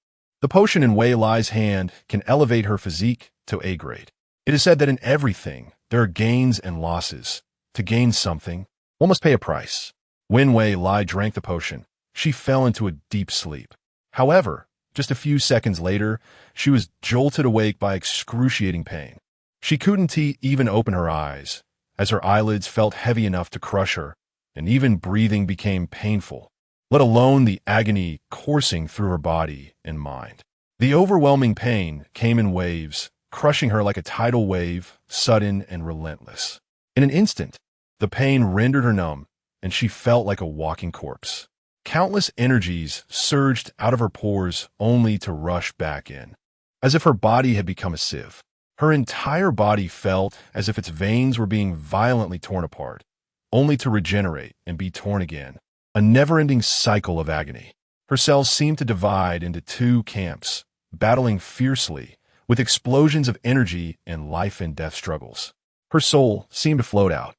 [SPEAKER 1] The potion in Wei Lai's hand can elevate her physique to A-grade. It is said that in everything, there are gains and losses. To gain something, one must pay a price. When Wei Lai drank the potion, she fell into a deep sleep. However, just a few seconds later, she was jolted awake by excruciating pain. She couldn't even open her eyes, as her eyelids felt heavy enough to crush her, and even breathing became painful, let alone the agony coursing through her body and mind. The overwhelming pain came in waves, crushing her like a tidal wave, sudden and relentless. In an instant, the pain rendered her numb, and she felt like a walking corpse. Countless energies surged out of her pores only to rush back in, as if her body had become a sieve. Her entire body felt as if its veins were being violently torn apart, only to regenerate and be torn again. A never-ending cycle of agony. Her cells seemed to divide into two camps, battling fiercely, with explosions of energy and life-and-death struggles. Her soul seemed to float out,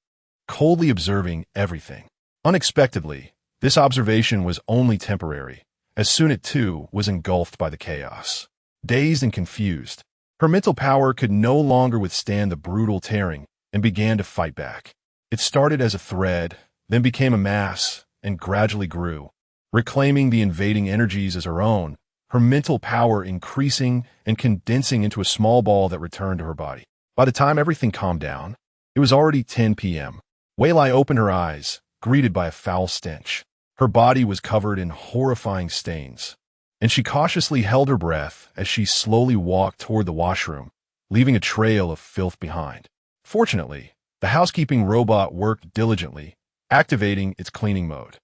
[SPEAKER 1] coldly observing everything. Unexpectedly, this observation was only temporary, as soon it too was engulfed by the chaos. Dazed and confused, her mental power could no longer withstand the brutal tearing and began to fight back. It started as a thread, then became a mass, and gradually grew, reclaiming the invading energies as her own, her mental power increasing and condensing into a small ball that returned to her body. By the time everything calmed down, it was already 10 p.m. Wei Lai opened her eyes, greeted by a foul stench. Her body was covered in horrifying stains, and she cautiously held her breath as she slowly walked toward the washroom, leaving a trail of filth behind. Fortunately, the housekeeping robot worked diligently, activating its cleaning mode.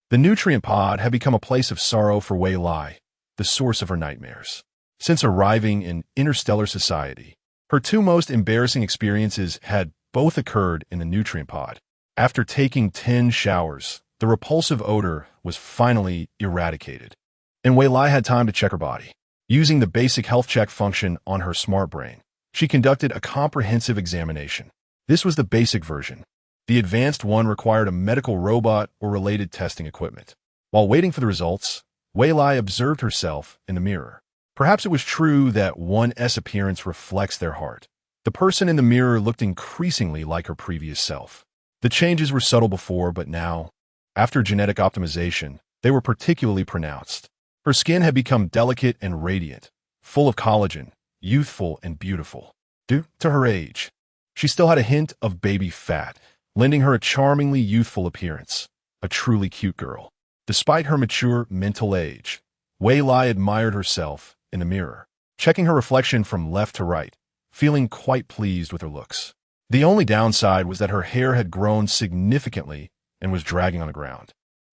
[SPEAKER 1] The nutrient pod had become a place of sorrow for Wei Lai, the source of her nightmares. Since arriving in interstellar society, her two most embarrassing experiences had both occurred in the nutrient pod. After taking 10 showers, the repulsive odor was finally eradicated, and Wei Lai had time to check her body. Using the basic health check function on her smart brain, she conducted a comprehensive examination. This was the basic version. The advanced one required a medical robot or related testing equipment. While waiting for the results, Wei Lai observed herself in the mirror. Perhaps it was true that one's appearance reflects their heart. The person in the mirror looked increasingly like her previous self. The changes were subtle before, but now, after genetic optimization, they were particularly pronounced. Her skin had become delicate and radiant, full of collagen, youthful and beautiful. Due to her age, she still had a hint of baby fat, lending her a charmingly youthful appearance, a truly cute girl. Despite her mature mental age, Wei Lai admired herself in the mirror, checking her reflection from left to right, feeling quite pleased with her looks. The only downside was that her hair had grown significantly and was dragging on the ground.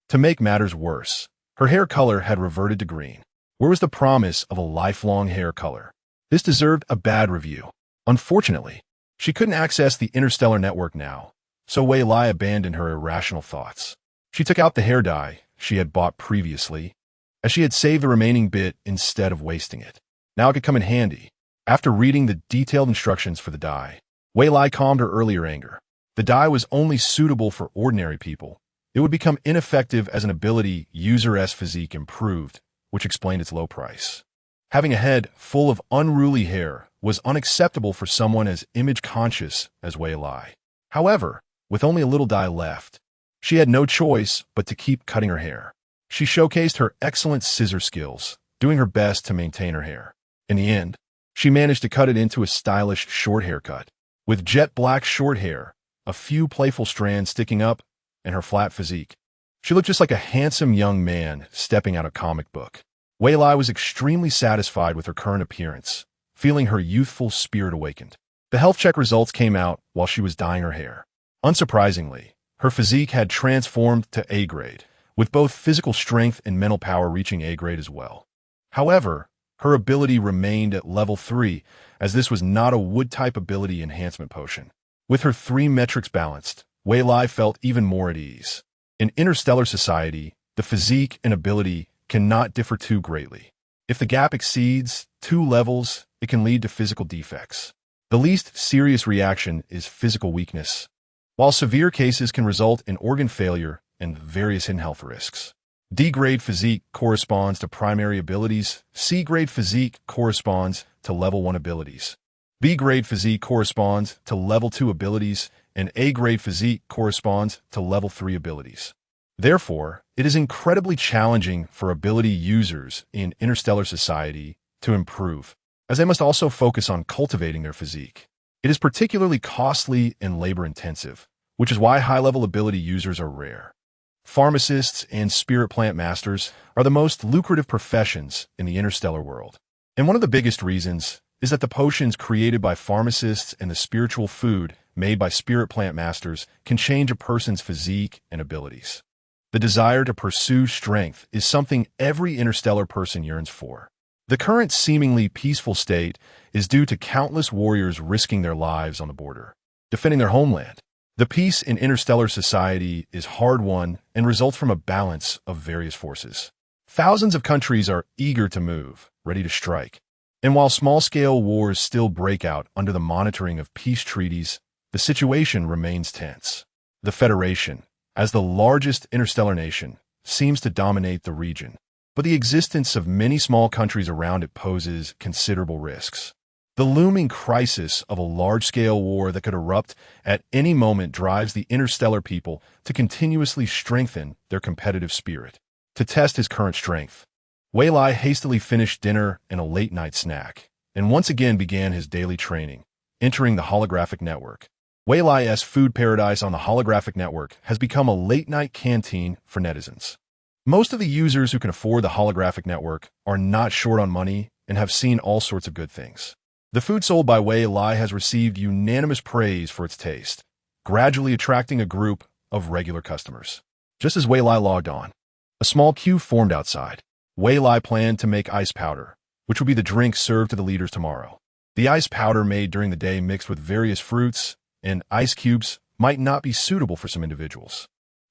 [SPEAKER 1] To make matters worse, her hair color had reverted to green. Where was the promise of a lifelong hair color? This deserved a bad review. Unfortunately, she couldn't access the interstellar network now, so Wei Lai abandoned her irrational thoughts. She took out the hair dye she had bought previously, as she had saved the remaining bit instead of wasting it. Now it could come in handy. After reading the detailed instructions for the dye, Wei Lai calmed her earlier anger. The dye was only suitable for ordinary people. It would become ineffective as an ability user's physique improved, which explained its low price. Having a head full of unruly hair was unacceptable for someone as image-conscious as Wei Lai. However, with only a little dye left, she had no choice but to keep cutting her hair. She showcased her excellent scissor skills, doing her best to maintain her hair. In the end, she managed to cut it into a stylish short haircut. With jet black short hair, a few playful strands sticking up, and her flat physique, she looked just like a handsome young man stepping out of a comic book. Wei Lai was extremely satisfied with her current appearance, feeling her youthful spirit awakened. The health check results came out while she was dyeing her hair. Unsurprisingly, her physique had transformed to A grade, with both physical strength and mental power reaching A grade as well. However, her ability remained at level 3, as this was not a wood-type ability enhancement potion. With her 3 metrics balanced, Wei Lai felt even more at ease. In interstellar society, the physique and ability cannot differ too greatly. If the gap exceeds 2 levels, it can lead to physical defects. The least serious reaction is physical weakness, while severe cases can result in organ failure and various health risks. D-grade physique corresponds to primary abilities, C-grade physique corresponds to level 1 abilities, B-grade physique corresponds to level 2 abilities, and A-grade physique corresponds to level 3 abilities. Therefore, it is incredibly challenging for ability users in interstellar society to improve, as they must also focus on cultivating their physique. It is particularly costly and labor-intensive, which is why high-level ability users are rare. Pharmacists and spirit plant masters are the most lucrative professions in the interstellar world. And one of the biggest reasons is that the potions created by pharmacists and the spiritual food made by spirit plant masters can change a person's physique and abilities. The desire to pursue strength is something every interstellar person yearns for. The current seemingly peaceful state is due to countless warriors risking their lives on the border, defending their homeland. The peace in interstellar society is hard-won and results from a balance of various forces. Thousands of countries are eager to move, ready to strike. And while small-scale wars still break out under the monitoring of peace treaties, the situation remains tense. The Federation, as the largest interstellar nation, seems to dominate the region, but the existence of many small countries around it poses considerable risks. The looming crisis of a large-scale war that could erupt at any moment drives the interstellar people to continuously strengthen their competitive spirit. To test his current strength, Wei Lai hastily finished dinner and a late-night snack, and once again began his daily training, entering the holographic network. Wei Lai's food paradise on the holographic network has become a late-night canteen for netizens. Most of the users who can afford the holographic network are not short on money and have seen all sorts of good things. The food sold by Wei Lai has received unanimous praise for its taste, gradually attracting a group of regular customers. Just as Wei Lai logged on, a small queue formed outside. Wei Lai planned to make ice powder, which would be the drink served to the leaders tomorrow. The ice powder made during the day mixed with various fruits and ice cubes might not be suitable for some individuals.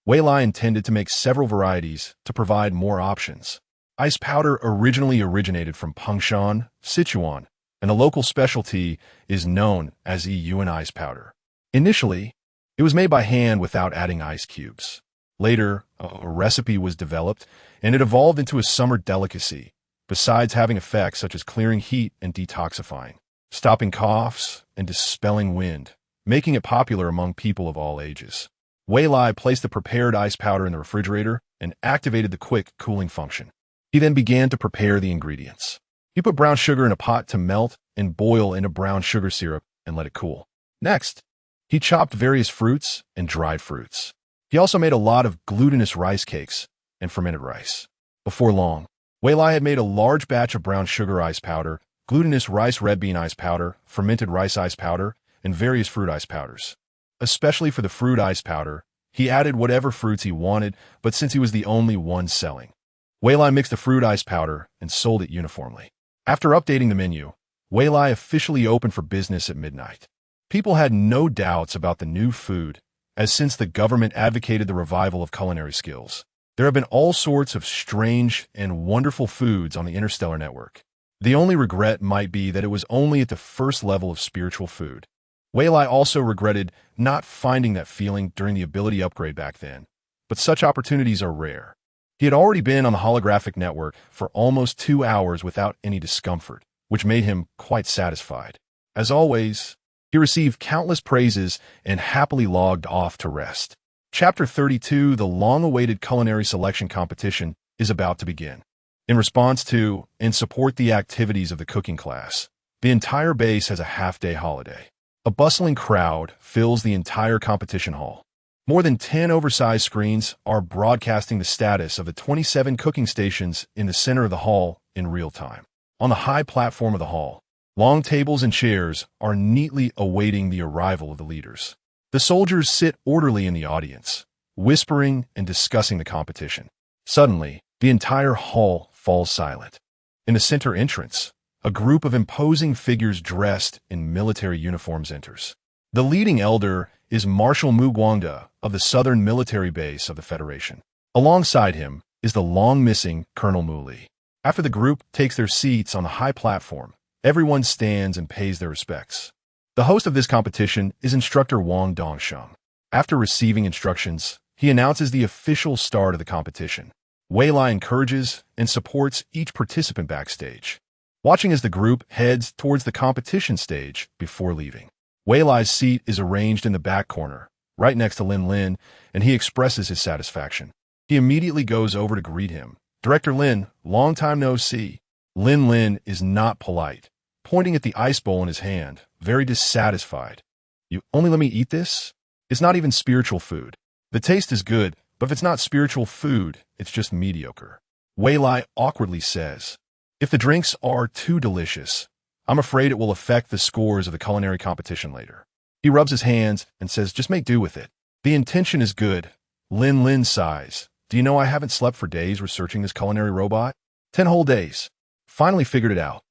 [SPEAKER 1] Wei Lai intended to make several varieties to provide more options. Ice powder originally originated from Pangshan, Sichuan, and the local specialty is known as Yuan ice powder. Initially, it was made by hand without adding ice cubes. Later, a recipe was developed, and it evolved into a summer delicacy, besides having effects such as clearing heat and detoxifying, stopping coughs, and dispelling wind, making it popular among people of all ages. Wei Lai placed the prepared ice powder in the refrigerator and activated the quick cooling function. He then began to prepare the ingredients. He put brown sugar in a pot to melt and boil into brown sugar syrup and let it cool. Next, he chopped various fruits and dried fruits. He also made a lot of glutinous rice cakes and fermented rice. Before long, Wei Lai had made a large batch of brown sugar ice powder, glutinous rice red bean ice powder, fermented rice ice powder, and various fruit ice powders. Especially for the fruit ice powder, he added whatever fruits he wanted, but since he was the only one selling, Wei Lai mixed the fruit ice powder and sold it uniformly. After updating the menu, Wei Lai officially opened for business at midnight. People had no doubts about the new food, as since the government advocated the revival of culinary skills, there have been all sorts of strange and wonderful foods on the interstellar network. The only regret might be that it was only at the first level of spiritual food. Wei Lai also regretted not finding that feeling during the ability upgrade back then, but such opportunities are rare. He had already been on the holographic network for almost 2 hours without any discomfort, which made him quite satisfied. As always, he received countless praises and happily logged off to rest. Chapter 32, the long-awaited culinary selection competition, is about to begin. In response to and support the activities of the cooking class, the entire base has a half-day holiday. A bustling crowd fills the entire competition hall. More than 10 oversized screens are broadcasting the status of the 27 cooking stations in the center of the hall in real time. On the high platform of the hall, long tables and chairs are neatly awaiting the arrival of the leaders. The soldiers sit orderly in the audience, whispering and discussing the competition. Suddenly, the entire hall falls silent. In the center entrance, a group of imposing figures dressed in military uniforms enters. The leading elder is Marshal Mu Guangda of the Southern Military Base of the Federation. Alongside him is the long-missing Colonel Mu Li. After the group takes their seats on the high platform, everyone stands and pays their respects. The host of this competition is Instructor Wang Dongsheng. After receiving instructions, he announces the official start of the competition. Wei Lai encourages and supports each participant backstage, watching as the group heads towards the competition stage before leaving. Wei Lai's seat is arranged in the back corner, right next to Lin Lin, and he expresses his satisfaction. He immediately goes over to greet him. Director Lin, long time no see. Lin Lin is not polite, pointing at the ice bowl in his hand, very dissatisfied. You only let me eat this? It's not even spiritual food. The taste is good, but if it's not spiritual food, it's just mediocre. Wei Lai awkwardly says, if the drinks are too delicious, I'm afraid it will affect the scores of the culinary competition later. He rubs his hands and says, just make do with it. The intention is good. Lin Lin sighs. Do you know I haven't slept for days researching this culinary robot? 10 whole days. Finally figured it out,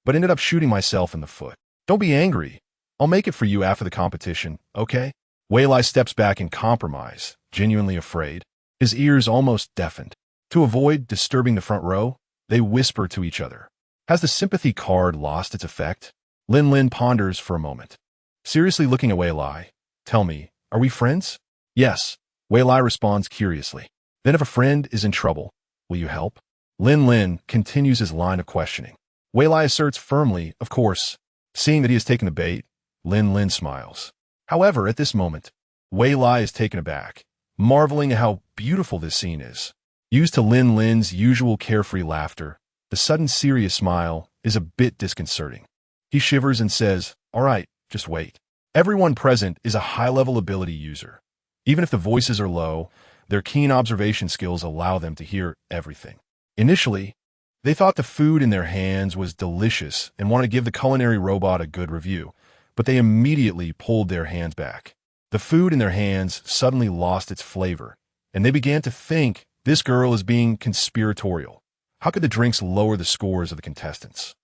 [SPEAKER 1] but ended up shooting myself in the foot. Don't be angry. I'll make it for you after the competition, okay? Wei Lai steps back in compromise, genuinely afraid, his ears almost deafened. To avoid disturbing the front row, they whisper to each other. Has the sympathy card lost its effect? Lin Lin ponders for a moment. Seriously looking at Wei Lai, tell me, are we friends? Yes, Wei Lai responds curiously. Then if a friend is in trouble, will you help? Lin Lin continues his line of questioning. Wei Lai asserts firmly, of course. Seeing that he has taken the bait, Lin Lin smiles. However, at this moment, Wei Lai is taken aback, marveling at how beautiful this scene is. Used to Lin Lin's usual carefree laughter, the sudden serious smile is a bit disconcerting. He shivers and says, all right, just wait. Everyone present is a high-level ability user. Even if the voices are low, their keen observation skills allow them to hear everything. Initially, they thought the food in their hands was delicious and wanted to give the culinary robot a good review, but they immediately pulled their hands back. The food in their hands suddenly lost its flavor, and they began to think this girl is being conspiratorial. How could the drinks lower the scores of the contestants?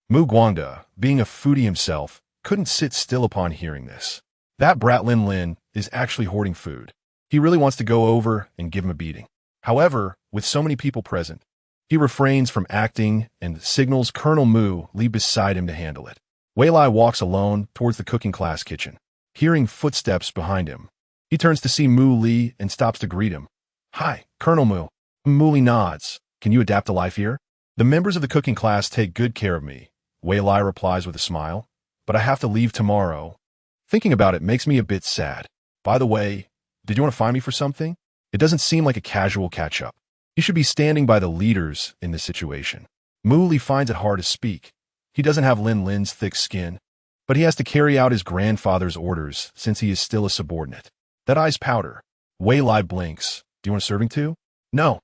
[SPEAKER 1] Mu Guangda, being a foodie himself, couldn't sit still upon hearing this. That brat Lin Lin is actually hoarding food. He really wants to go over and give him a beating. However, with so many people present, he refrains from acting and signals Colonel Mu leave beside him to handle it. Wei Lai walks alone towards the cooking class kitchen. Hearing footsteps behind him, he turns to see Mu Li and stops to greet him. Hi, Colonel Mu. Mu Li nods. Can you adapt to life here? The members of the cooking class take good care of me, Wei Lai replies with a smile. But I have to leave tomorrow. Thinking about it makes me a bit sad. By the way, did you want to find me for something? It doesn't seem like a casual catch-up. You should be standing by the leaders in this situation. Mu Li finds it hard to speak. He doesn't have Lin Lin's thick skin, but he has to carry out his grandfather's orders since he is still a subordinate. That eye's powder. Wei Lai blinks. Do you want a serving too? No.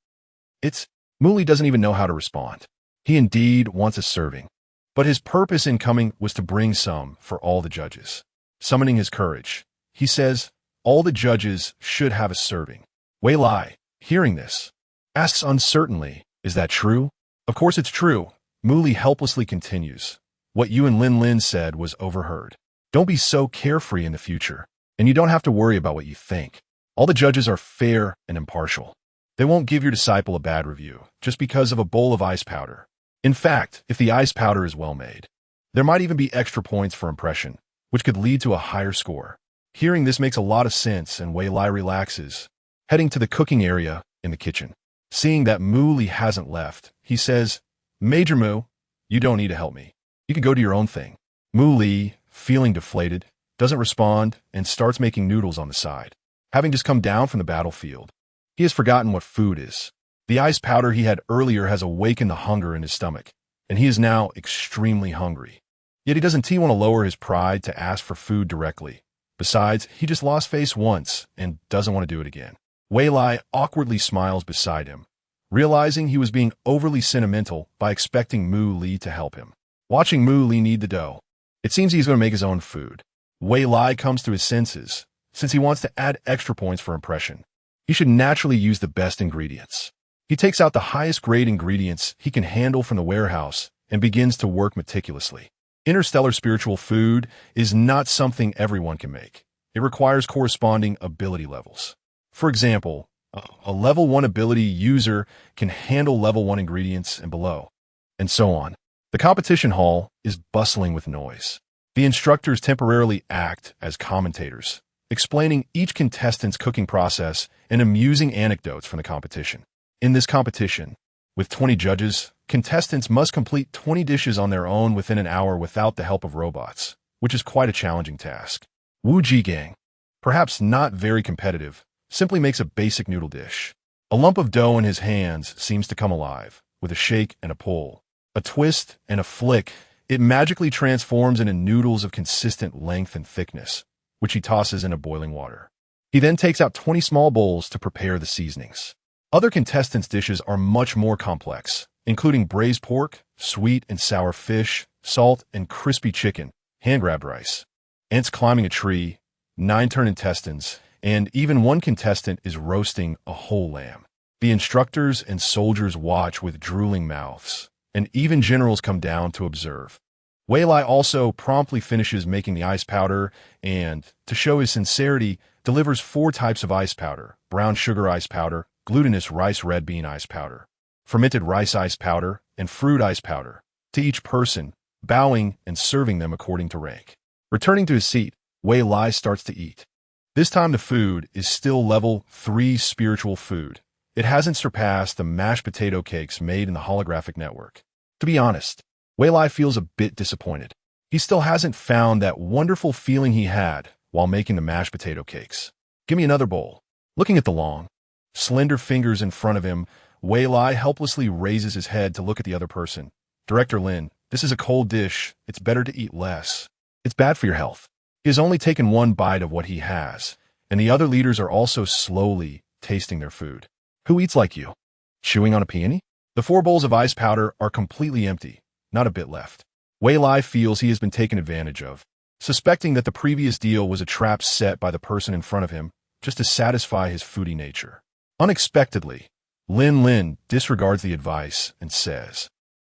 [SPEAKER 1] Mu Li doesn't even know how to respond. He indeed wants a serving, but his purpose in coming was to bring some for all the judges. Summoning his courage, he says, all the judges should have a serving. Wei Lai, hearing this, asks uncertainly, is that true? Of course it's true. Mu Li helplessly continues. What you and Lin Lin said was overheard. Don't be so carefree in the future, and you don't have to worry about what you think. All the judges are fair and impartial. They won't give your disciple a bad review just because of a bowl of ice powder. In fact, if the ice powder is well made, there might even be extra points for impression, which could lead to a higher score. Hearing this makes a lot of sense, and Wei Lai relaxes, heading to the cooking area in the kitchen. Seeing that Mu Li hasn't left, he says, "Major Mu, you don't need to help me. You can go do your own thing." Mu Li, feeling deflated, doesn't respond and starts making noodles on the side. Having just come down from the battlefield, he has forgotten what food is. The ice powder he had earlier has awakened the hunger in his stomach, and he is now extremely hungry. Yet he doesn't want to lower his pride to ask for food directly. Besides, he just lost face once and doesn't want to do it again. Wei Lai awkwardly smiles beside him, realizing he was being overly sentimental by expecting Mu Li to help him. Watching Mu Li knead the dough, it seems he's going to make his own food. Wei Lai comes to his senses, since he wants to add extra points for impression. He should naturally use the best ingredients. He takes out the highest grade ingredients he can handle from the warehouse and begins to work meticulously. Interstellar spiritual food is not something everyone can make. It requires corresponding ability levels. For example, a level 1 ability user can handle level 1 ingredients and below, and so on. The competition hall is bustling with noise. The instructors temporarily act as commentators, explaining each contestant's cooking process and amusing anecdotes from the competition. In this competition, with 20 judges, contestants must complete 20 dishes on their own within an hour without the help of robots, which is quite a challenging task. Wu Jigang, perhaps not very competitive, simply makes a basic noodle dish. A lump of dough in his hands seems to come alive, with a shake and a pull, a twist and a flick. It magically transforms into noodles of consistent length and thickness, which he tosses into boiling water. He then takes out 20 small bowls to prepare the seasonings. Other contestants' dishes are much more complex, including braised pork, sweet and sour fish, salt and crispy chicken, hand-grabbed rice, ants climbing a tree, 9-turn intestines, and even one contestant is roasting a whole lamb. The instructors and soldiers watch with drooling mouths, and even generals come down to observe. Wei Lai also promptly finishes making the ice powder and, to show his sincerity, delivers 4 types of ice powder: brown sugar ice powder, glutinous rice red bean ice powder, fermented rice ice powder, and fruit ice powder, to each person, bowing and serving them according to rank. Returning to his seat, Wei Lai starts to eat. This time the food is still level 3 spiritual food. It hasn't surpassed the mashed potato cakes made in the holographic network. To be honest, Wei Lai feels a bit disappointed. He still hasn't found that wonderful feeling he had while making the mashed potato cakes. "Give me another bowl." Looking at the long, slender fingers in front of him, Wei Lai helplessly raises his head to look at the other person. "Director Lin, this is a cold dish. It's better to eat less. It's bad for your health." He has only taken one bite of what he has, and the other leaders are also slowly tasting their food. "Who eats like you? Chewing on a peony?" The 4 bowls of ice powder are completely empty, not a bit left. Wei Lai feels he has been taken advantage of, suspecting that the previous deal was a trap set by the person in front of him just to satisfy his foodie nature. Unexpectedly, Lin disregards the advice and says,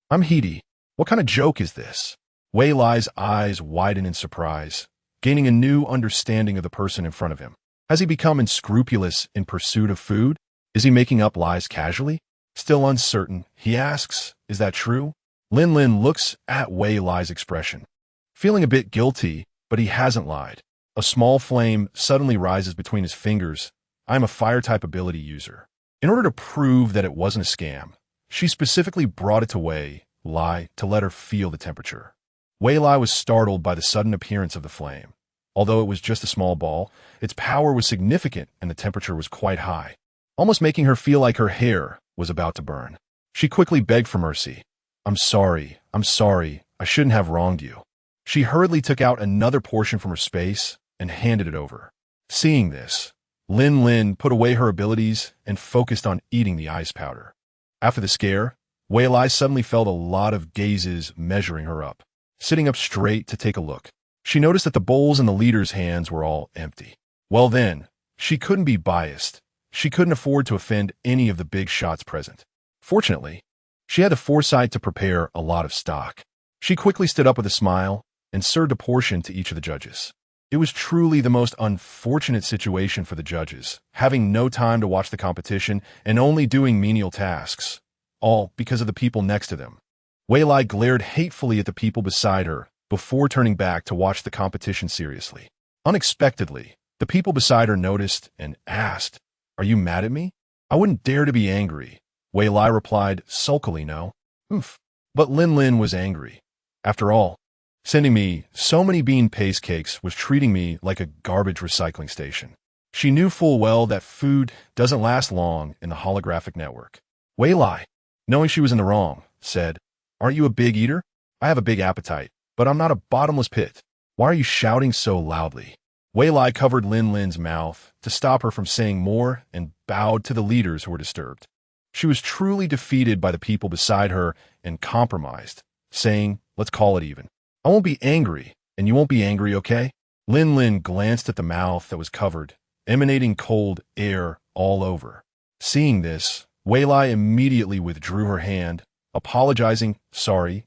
[SPEAKER 1] "I'm Heidi. What kind of joke is this?" Wei Lai's eyes widen in surprise, gaining a new understanding of the person in front of him. Has he become unscrupulous in pursuit of food? Is he making up lies casually? Still uncertain, he asks, "Is that true?" Lin looks at Wei Lai's expression, feeling a bit guilty, but he hasn't lied. A small flame suddenly rises between his fingers. "I'm a fire-type ability user." In order to prove that it wasn't a scam, she specifically brought it to Wei Lai to let her feel the temperature. Wei Lai was startled by the sudden appearance of the flame. Although it was just a small ball, its power was significant and the temperature was quite high, almost making her feel like her hair was about to burn. She quickly begged for mercy. I'm sorry, I shouldn't have wronged you." She hurriedly took out another portion from her space and handed it over. Seeing this, Lin put away her abilities and focused on eating the ice powder. After the scare, Wei Lai suddenly felt a lot of gazes measuring her up. Sitting up straight to take a look, she noticed that the bowls in the leader's hands were all empty. Well then, she couldn't be biased. She couldn't afford to offend any of the big shots present. Fortunately, she had the foresight to prepare a lot of stock. She quickly stood up with a smile and served a portion to each of the judges. It was truly the most unfortunate situation for the judges, having no time to watch the competition and only doing menial tasks, all because of the people next to them. Wei Lai glared hatefully at the people beside her before turning back to watch the competition seriously. Unexpectedly, the people beside her noticed and asked, "Are you mad at me?" "I wouldn't dare to be angry," Wei Lai replied sulkily. "No." "Oof." But Lin Lin was angry. After all, sending me so many bean paste cakes was treating me like a garbage recycling station. She knew full well that food doesn't last long in the holographic network. Wei Lai, knowing she was in the wrong, said, "Aren't you a big eater?" "I have a big appetite, but I'm not a bottomless pit." "Why are you shouting so loudly?" Wei Lai covered Lin Lin's mouth to stop her from saying more and bowed to the leaders who were disturbed. She was truly defeated by the people beside her and compromised, saying, "Let's call it even. I won't be angry, and you won't be angry, okay?" Lin Lin glanced at the mouth that was covered, emanating cold air all over. Seeing this, Wei Lai immediately withdrew her hand, apologizing, Sorry,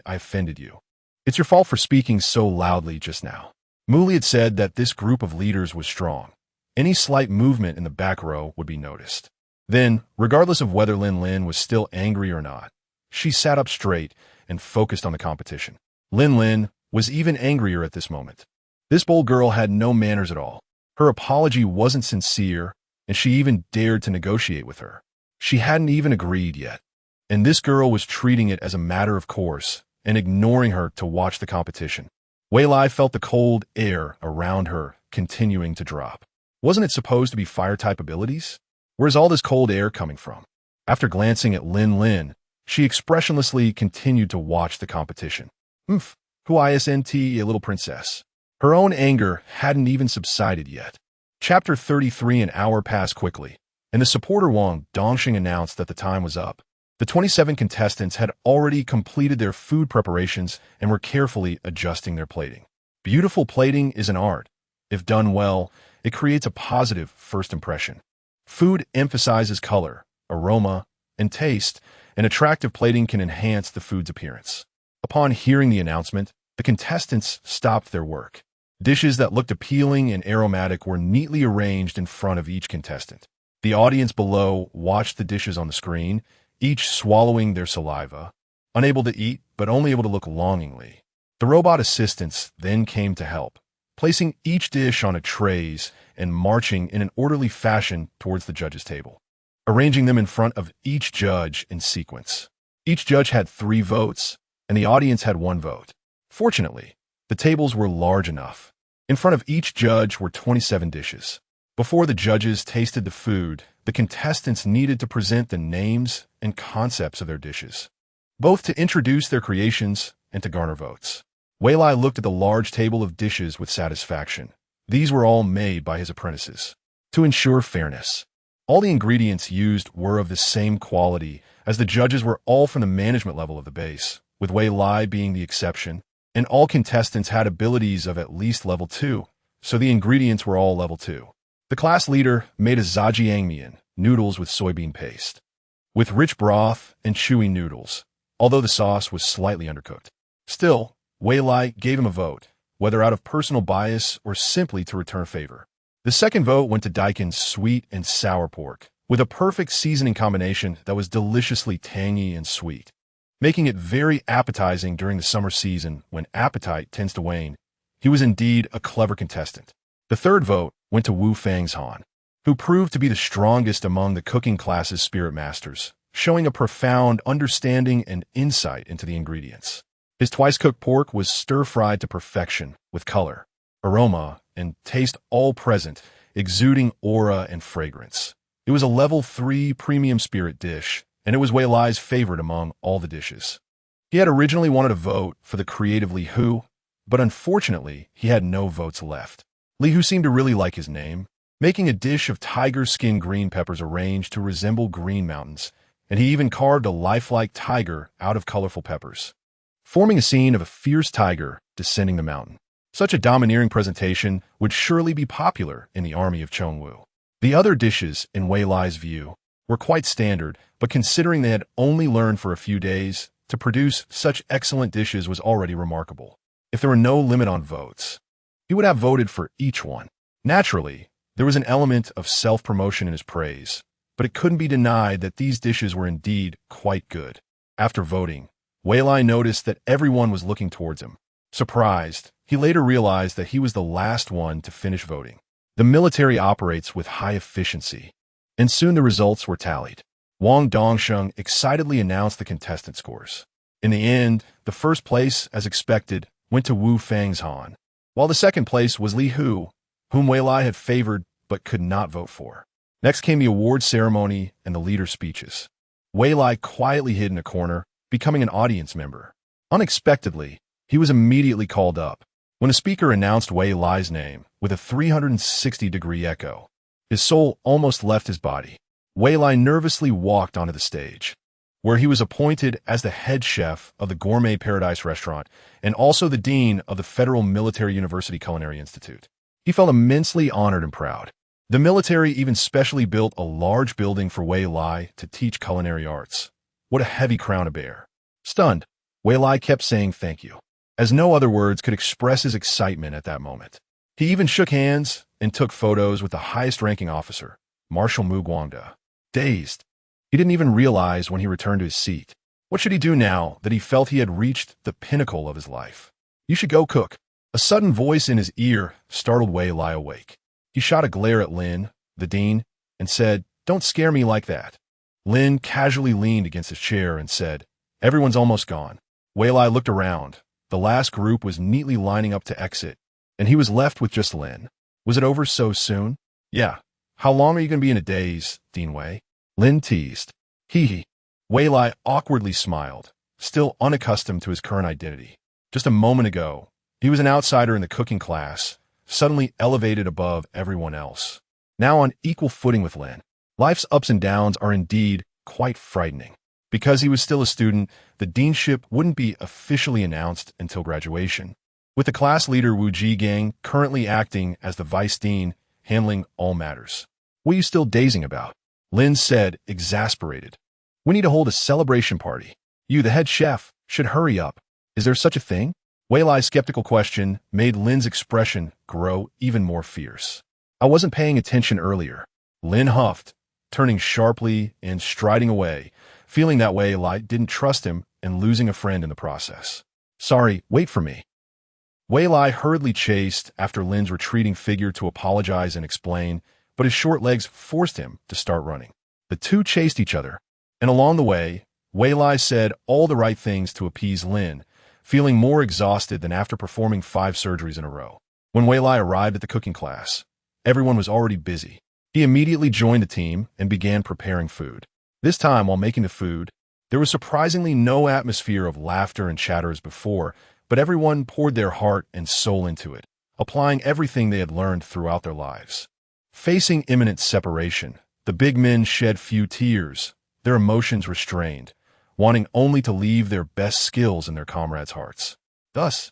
[SPEAKER 1] I offended you. It's your fault for speaking so loudly just now." Muli had said that this group of leaders was strong. Any slight movement in the back row would be noticed. Then, regardless of whether Lin Lin was still angry or not, she sat up straight and focused on the competition. Lin Lin was even angrier at this moment. This bold girl had no manners at all. Her apology wasn't sincere, and she even dared to negotiate with her. She hadn't even agreed yet. And this girl was treating it as a matter of course and ignoring her to watch the competition. Wei Lai felt the cold air around her continuing to drop. Wasn't it supposed to be fire-type abilities? Where's all this cold air coming from? After glancing at Lin Lin, she expressionlessly continued to watch the competition. Who isn't a little princess? Her own anger hadn't even subsided yet. Chapter 33. An hour passed quickly, and the supporter Wang Dongxing announced that the time was up. The 27 contestants had already completed their food preparations and were carefully adjusting their plating. Beautiful plating is an art. If done well, it creates a positive first impression. Food emphasizes color, aroma, and taste, and attractive plating can enhance the food's appearance. Upon hearing the announcement, the contestants stopped their work. Dishes that looked appealing and aromatic were neatly arranged in front of each contestant. The audience below watched the dishes on the screen, each swallowing their saliva, unable to eat but only able to look longingly. The robot assistants then came to help, placing each dish on a trays and marching in an orderly fashion towards the judges' table, arranging them in front of each judge in sequence. Each judge had 3 votes, and the audience had 1 vote. Fortunately, the tables were large enough. In front of each judge were 27 dishes. Before the judges tasted the food, the contestants needed to present the names and concepts of their dishes, both to introduce their creations and to garner votes. Wei Lai looked at the large table of dishes with satisfaction. These were all made by his apprentices. To ensure fairness, all the ingredients used were of the same quality, as the judges were all from the management level of the base, with Wei Lai being the exception, and all contestants had abilities of at least level 2, so the ingredients were all level 2. The class leader made a zhajiangmian, noodles with soybean paste, with rich broth and chewy noodles, although the sauce was slightly undercooked. Still, Wei Lai gave him a vote, whether out of personal bias or simply to return favor. The second vote went to Daikin's sweet and sour pork, with a perfect seasoning combination that was deliciously tangy and sweet, making it very appetizing during the summer season when appetite tends to wane. He was indeed a clever contestant. The third vote went to Wu Fang's Han, who proved to be the strongest among the cooking class's spirit masters, showing a profound understanding and insight into the ingredients. His twice-cooked pork was stir-fried to perfection, with color, aroma, and taste all present, exuding aura and fragrance. It was a level 3 premium spirit dish, and it was Wei Lai's favorite among all the dishes. He had originally wanted to vote for the creative Li Hu, but unfortunately, he had no votes left. Li Hu seemed to really like his name, making a dish of tiger skin green peppers arranged to resemble green mountains, and he even carved a lifelike tiger out of colorful peppers, forming a scene of a fierce tiger descending the mountain. Such a domineering presentation would surely be popular in the army of Chongwu. The other dishes, in Wei Lai's view, were quite standard, but considering they had only learned for a few days, to produce such excellent dishes was already remarkable. If there were no limit on votes, he would have voted for each one. Naturally, there was an element of self-promotion in his praise, but it couldn't be denied that these dishes were indeed quite good. After voting, Wei Lai noticed that everyone was looking towards him. Surprised, he later realized that he was the last one to finish voting. The military operates with high efficiency, and soon the results were tallied. Wang Dongsheng excitedly announced the contestant scores. In the end, the first place, as expected, went to Wu Fang's Han, while the second place was Li Hu, whom Wei Lai had favored but could not vote for. Next came the award ceremony and the leader speeches. Wei Lai quietly hid in a corner, becoming an audience member. Unexpectedly, he was immediately called up. When a speaker announced Wei Lai's name with a 360-degree echo, his soul almost left his body. Wei Lai nervously walked onto the stage, where he was appointed as the head chef of the Gourmet Paradise restaurant and also the dean of the Federal Military University Culinary Institute. He felt immensely honored and proud. The military even specially built a large building for Wei Lai to teach culinary arts. What a heavy crown to bear. Stunned, Wei Lai kept saying thank you, as no other words could express his excitement at that moment. He even shook hands and took photos with the highest-ranking officer, Marshal Mu Guangda. Dazed, he didn't even realize when he returned to his seat. What should he do now that he felt he had reached the pinnacle of his life? You should go cook. A sudden voice in his ear startled Wei Lai awake. He shot a glare at Lin, the dean, and said, "Don't scare me like that." Lin casually leaned against his chair and said, "Everyone's almost gone." Wei Lai looked around. The last group was neatly lining up to exit, and he was left with just Lin. Was it over so soon? Yeah. How long are you going to be in a daze, Dean Wei? Lin teased. Hee. Wei Lai awkwardly smiled, still unaccustomed to his current identity. Just a moment ago, he was an outsider in the cooking class, suddenly elevated above everyone else. Now on equal footing with Lin. Life's ups and downs are indeed quite frightening. Because he was still a student, the deanship wouldn't be officially announced until graduation, with the class leader Wu Jigang currently acting as the vice dean, handling all matters. What are you still dazing about? Lin said, exasperated. We need to hold a celebration party. You, the head chef, should hurry up. Is there such a thing? Wei Lai's skeptical question made Lin's expression grow even more fierce. I wasn't paying attention earlier. Lin huffed, turning sharply and striding away, feeling that Wei Lai didn't trust him and losing a friend in the process. Sorry, wait for me. Wei Lai hurriedly chased after Lin's retreating figure to apologize and explain, but his short legs forced him to start running. The two chased each other, and along the way, Wei Lai said all the right things to appease Lin, feeling more exhausted than after performing 5 surgeries in a row. When Wei Lai arrived at the cooking class, everyone was already busy. He immediately joined the team and began preparing food. This time, while making the food, there was surprisingly no atmosphere of laughter and chatter as before, but everyone poured their heart and soul into it, applying everything they had learned throughout their lives. Facing imminent separation, the big men shed few tears, their emotions restrained, wanting only to leave their best skills in their comrades' hearts. Thus,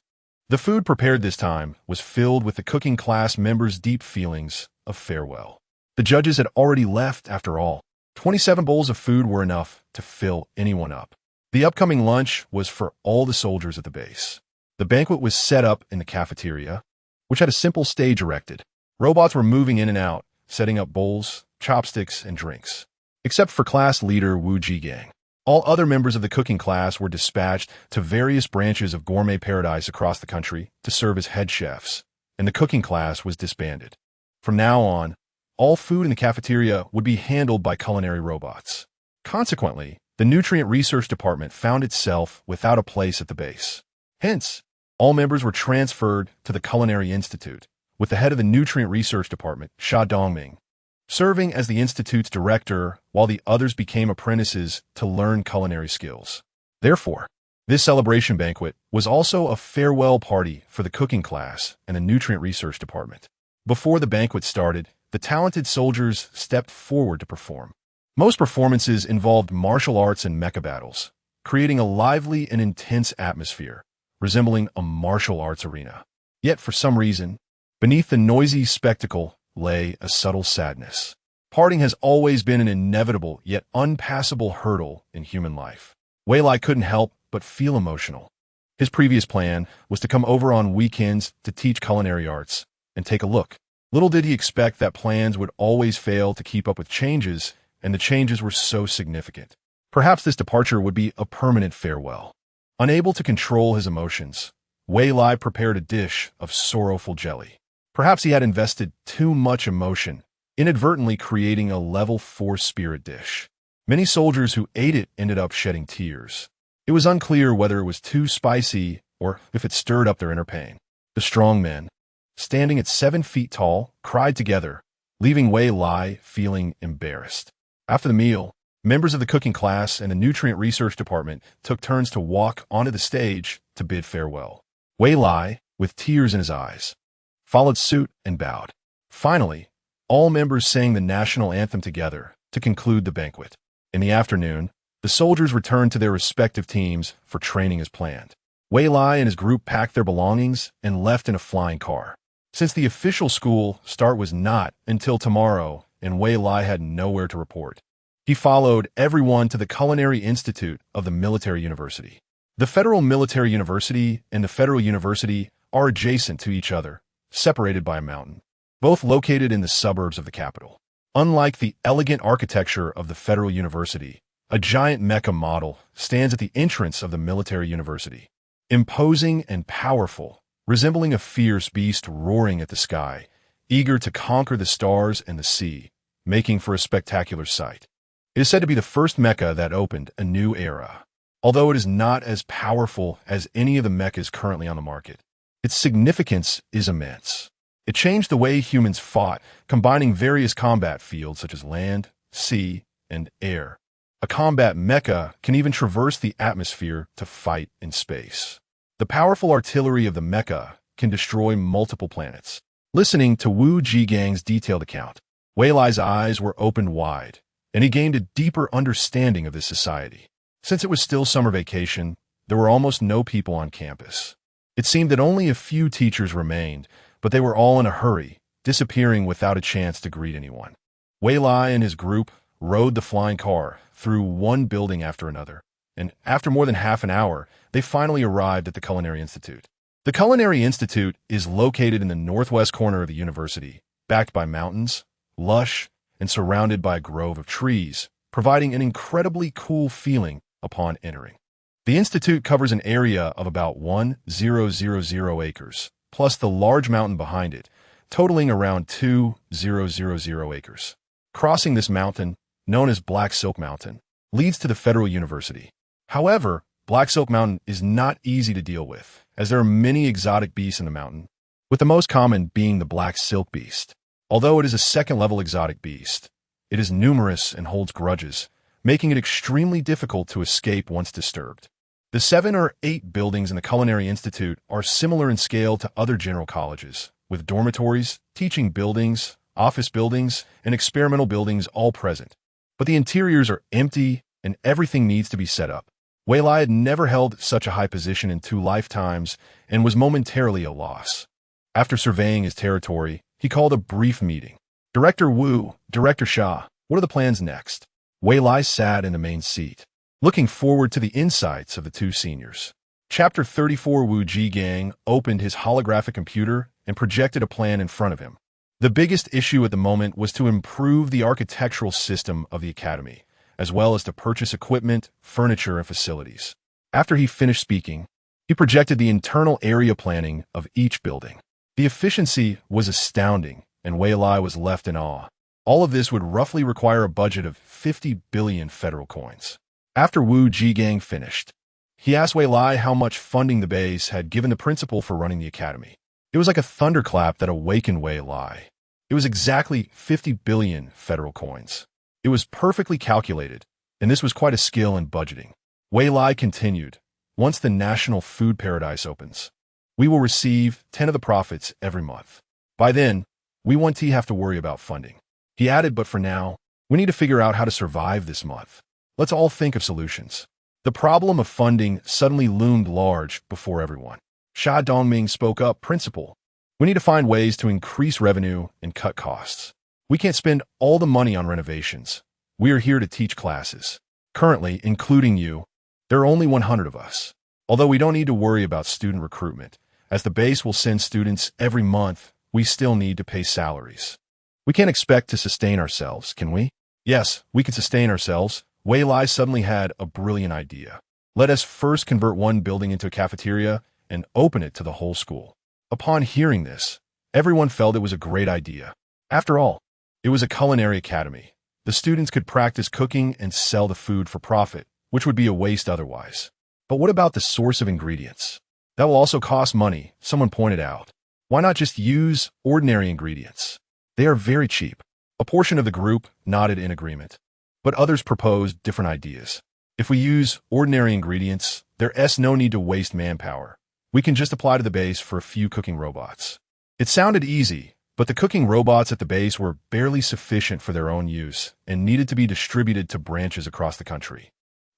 [SPEAKER 1] the food prepared this time was filled with the cooking class members' deep feelings of farewell. The judges had already left after all. 27 bowls of food were enough to fill anyone up. The upcoming lunch was for all the soldiers at the base. The banquet was set up in the cafeteria, which had a simple stage erected. Robots were moving in and out, setting up bowls, chopsticks, and drinks. Except for class leader Wu Jigang. All other members of the cooking class were dispatched to various branches of Gourmet Paradise across the country to serve as head chefs, and the cooking class was disbanded. From now on, all food in the cafeteria would be handled by culinary robots. Consequently, the Nutrient Research Department found itself without a place at the base. Hence, all members were transferred to the Culinary Institute, with the head of the Nutrient Research Department, Xia Dongming, serving as the institute's director while the others became apprentices to learn culinary skills. Therefore, this celebration banquet was also a farewell party for the cooking class and the Nutrient Research Department. Before the banquet started, the talented soldiers stepped forward to perform. Most performances involved martial arts and mecha battles, creating a lively and intense atmosphere, resembling a martial arts arena. Yet, for some reason, beneath the noisy spectacle lay a subtle sadness. Parting has always been an inevitable yet unpassable hurdle in human life. Wei Lai couldn't help but feel emotional. His previous plan was to come over on weekends to teach culinary arts and take a look. Little did he expect that plans would always fail to keep up with changes, and the changes were so significant. Perhaps this departure would be a permanent farewell. Unable to control his emotions, Wei Lai prepared a dish of sorrowful jelly. Perhaps he had invested too much emotion, inadvertently creating a level 4 spirit dish. Many soldiers who ate it ended up shedding tears. It was unclear whether it was too spicy or if it stirred up their inner pain. The strong men, standing at 7 feet tall, cried together, leaving Wei Lai feeling embarrassed. After the meal, members of the cooking class and the nutrient research department took turns to walk onto the stage to bid farewell. Wei Lai, with tears in his eyes, followed suit and bowed. Finally, all members sang the national anthem together to conclude the banquet. In the afternoon, the soldiers returned to their respective teams for training as planned. Wei Lai and his group packed their belongings and left in a flying car. Since the official school start was not until tomorrow and Wei Lai had nowhere to report, he followed everyone to the Culinary Institute of the Military University. The Federal Military University and the Federal University are adjacent to each other, separated by a mountain, both located in the suburbs of the capital. Unlike the elegant architecture of the Federal University, a giant mecha model stands at the entrance of the military university. Imposing and powerful, resembling a fierce beast roaring at the sky, eager to conquer the stars and the sea, making for a spectacular sight. It is said to be the first mecha that opened a new era. Although it is not as powerful as any of the mechas currently on the market, its significance is immense. It changed the way humans fought, combining various combat fields such as land, sea, and air. A combat mecha can even traverse the atmosphere to fight in space. The powerful artillery of the mecha can destroy multiple planets. Listening to Wu Jigang's detailed account, Wei Lai's eyes were opened wide, and he gained a deeper understanding of this society. Since it was still summer vacation, there were almost no people on campus. It seemed that only a few teachers remained, but they were all in a hurry, disappearing without a chance to greet anyone. Wei Lai and his group rode the flying car through one building after another, and after more than half an hour, they finally arrived at the Culinary Institute. The Culinary Institute is located in the northwest corner of the university, backed by mountains, lush, and surrounded by a grove of trees, providing an incredibly cool feeling upon entering. The institute covers an area of about 1,000 acres, plus the large mountain behind it, totaling around 2,000 acres. Crossing this mountain, known as Black Silk Mountain, leads to the Federal University. However, Black Silk Mountain is not easy to deal with, as there are many exotic beasts in the mountain, with the most common being the Black Silk Beast. Although it is a second-level exotic beast, it is numerous and holds grudges, making it extremely difficult to escape once disturbed. The 7 or 8 buildings in the Culinary Institute are similar in scale to other general colleges, with dormitories, teaching buildings, office buildings, and experimental buildings all present. But the interiors are empty and everything needs to be set up. Wei Lai had never held such a high position in 2 lifetimes and was momentarily at a loss. After surveying his territory, he called a brief meeting. Director Wu, Director Xia, what are the plans next? Wei Lai sat in the main seat, looking forward to the insights of the 2 seniors. Chapter 34 Wu Jigang opened his holographic computer and projected a plan in front of him. The biggest issue at the moment was to improve the architectural system of the academy, as well as to purchase equipment, furniture, and facilities. After he finished speaking, he projected the internal area planning of each building. The efficiency was astounding, and Wei Lai was left in awe. All of this would roughly require a budget of 50 billion federal coins. After Wu Jigang finished, he asked Wei Lai how much funding the base had given the principal for running the academy. It was like a thunderclap that awakened Wei Lai. It was exactly 50 billion federal coins. It was perfectly calculated, and this was quite a skill in budgeting. Wei Lai continued, once the National Food Paradise opens, we will receive 10 of the profits every month. By then, we won't have to worry about funding. He added, but for now, we need to figure out how to survive this month. Let's all think of solutions. The problem of funding suddenly loomed large before everyone. Xia Dongming spoke up, Principal. We need to find ways to increase revenue and cut costs. We can't spend all the money on renovations. We are here to teach classes. Currently, including you, there are only 100 of us. Although we don't need to worry about student recruitment, as the base will send students every month, we still need to pay salaries. We can't expect to sustain ourselves, can we? Yes, we can sustain ourselves. Wei Lai suddenly had a brilliant idea. Let us first convert one building into a cafeteria and open it to the whole school. Upon hearing this, everyone felt it was a great idea. After all, it was a culinary academy. The students could practice cooking and sell the food for profit, which would be a waste otherwise. But what about the source of ingredients? That will also cost money, someone pointed out. Why not just use ordinary ingredients? They are very cheap. A portion of the group nodded in agreement, but others proposed different ideas. If we use ordinary ingredients, there's no need to waste manpower. We can just apply to the base for a few cooking robots. It sounded easy, but the cooking robots at the base were barely sufficient for their own use and needed to be distributed to branches across the country.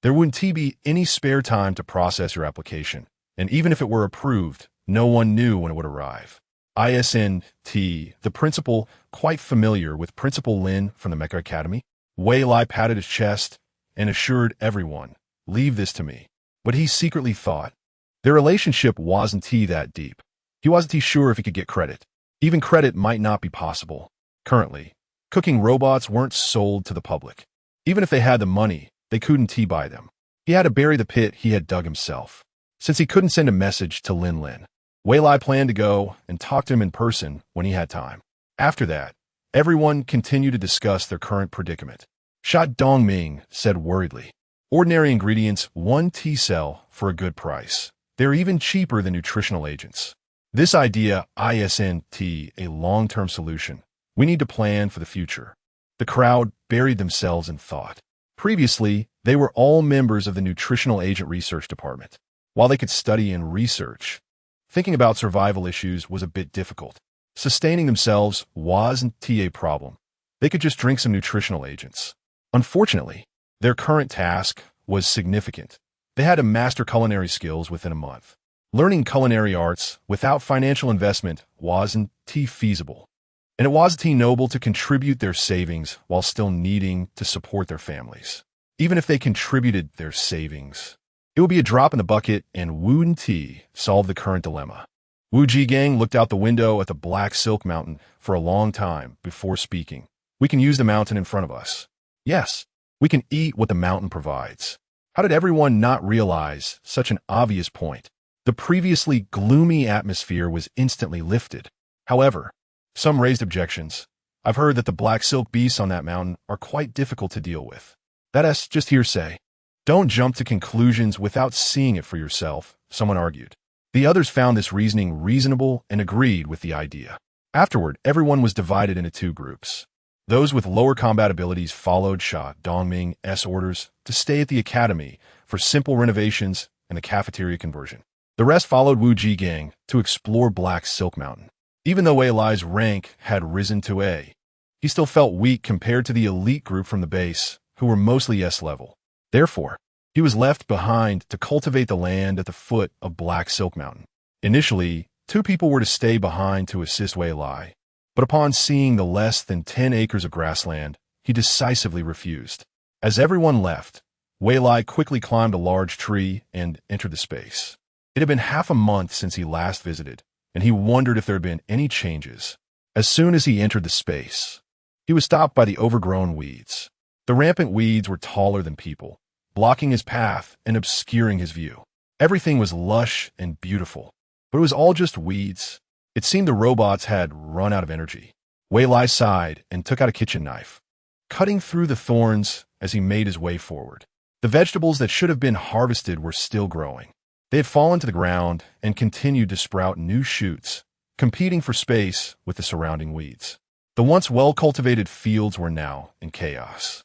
[SPEAKER 1] There wouldn't be any spare time to process your application, and even if it were approved, no one knew when it would arrive. ISNT, the principal, quite familiar with Principal Lin from the Mecha Academy, Wei Lai patted his chest and assured everyone, "Leave this to me." But he secretly thought, their relationship wasn't that deep. He wasn't sure if he could get credit. Even credit might not be possible. Currently, cooking robots weren't sold to the public. Even if they had the money, they couldn't buy them. He had to bury the pit he had dug himself. Since he couldn't send a message to Lin, Wei Lai planned to go and talk to him in person when he had time. After that, everyone continued to discuss their current predicament. Sha Dongming said worriedly, "Ordinary ingredients, one T-cell for a good price. They're even cheaper than nutritional agents. This idea isn't a long-term solution. We need to plan for the future." The crowd buried themselves in thought. Previously, they were all members of the Nutritional Agent Research Department. While they could study and research, thinking about survival issues was a bit difficult. Sustaining themselves wasn't a problem. They could just drink some nutritional agents. Unfortunately, their current task was significant. They had to master culinary skills within a month. Learning culinary arts without financial investment wasn't feasible. And it wasn't noble to contribute their savings while still needing to support their families. Even if they contributed their savings, it would be a drop in the bucket, and wouldn't solve the current dilemma. Wu Jigang looked out the window at the Black Silk Mountain for a long time before speaking. "We can use the mountain in front of us. Yes, we can eat what the mountain provides." How did everyone not realize such an obvious point? The previously gloomy atmosphere was instantly lifted. However, some raised objections. "I've heard that the black silk beasts on that mountain are quite difficult to deal with." "That's just hearsay. Don't jump to conclusions without seeing it for yourself," someone argued. The others found this reasoning reasonable and agreed with the idea. Afterward, everyone was divided into two groups. Those with lower combat abilities followed Sha Dongming's orders to stay at the academy for simple renovations and the cafeteria conversion. The rest followed Wu Jigang to explore Black Silk Mountain. Even though Wei Lai's rank had risen to A, he still felt weak compared to the elite group from the base, who were mostly S-level. Therefore, he was left behind to cultivate the land at the foot of Black Silk Mountain. Initially, 2 people were to stay behind to assist Wei Lai, but upon seeing the less than 10 acres of grassland, he decisively refused. As everyone left, Wei Lai quickly climbed a large tree and entered the space. It had been half a month since he last visited, and he wondered if there had been any changes. As soon as he entered the space, he was stopped by the overgrown weeds. The rampant weeds were taller than people, blocking his path and obscuring his view. Everything was lush and beautiful, but it was all just weeds. It seemed the robots had run out of energy. Wei Lai sighed and took out a kitchen knife, cutting through the thorns as he made his way forward. The vegetables that should have been harvested were still growing. They had fallen to the ground and continued to sprout new shoots, competing for space with the surrounding weeds. The once well-cultivated fields were now in chaos.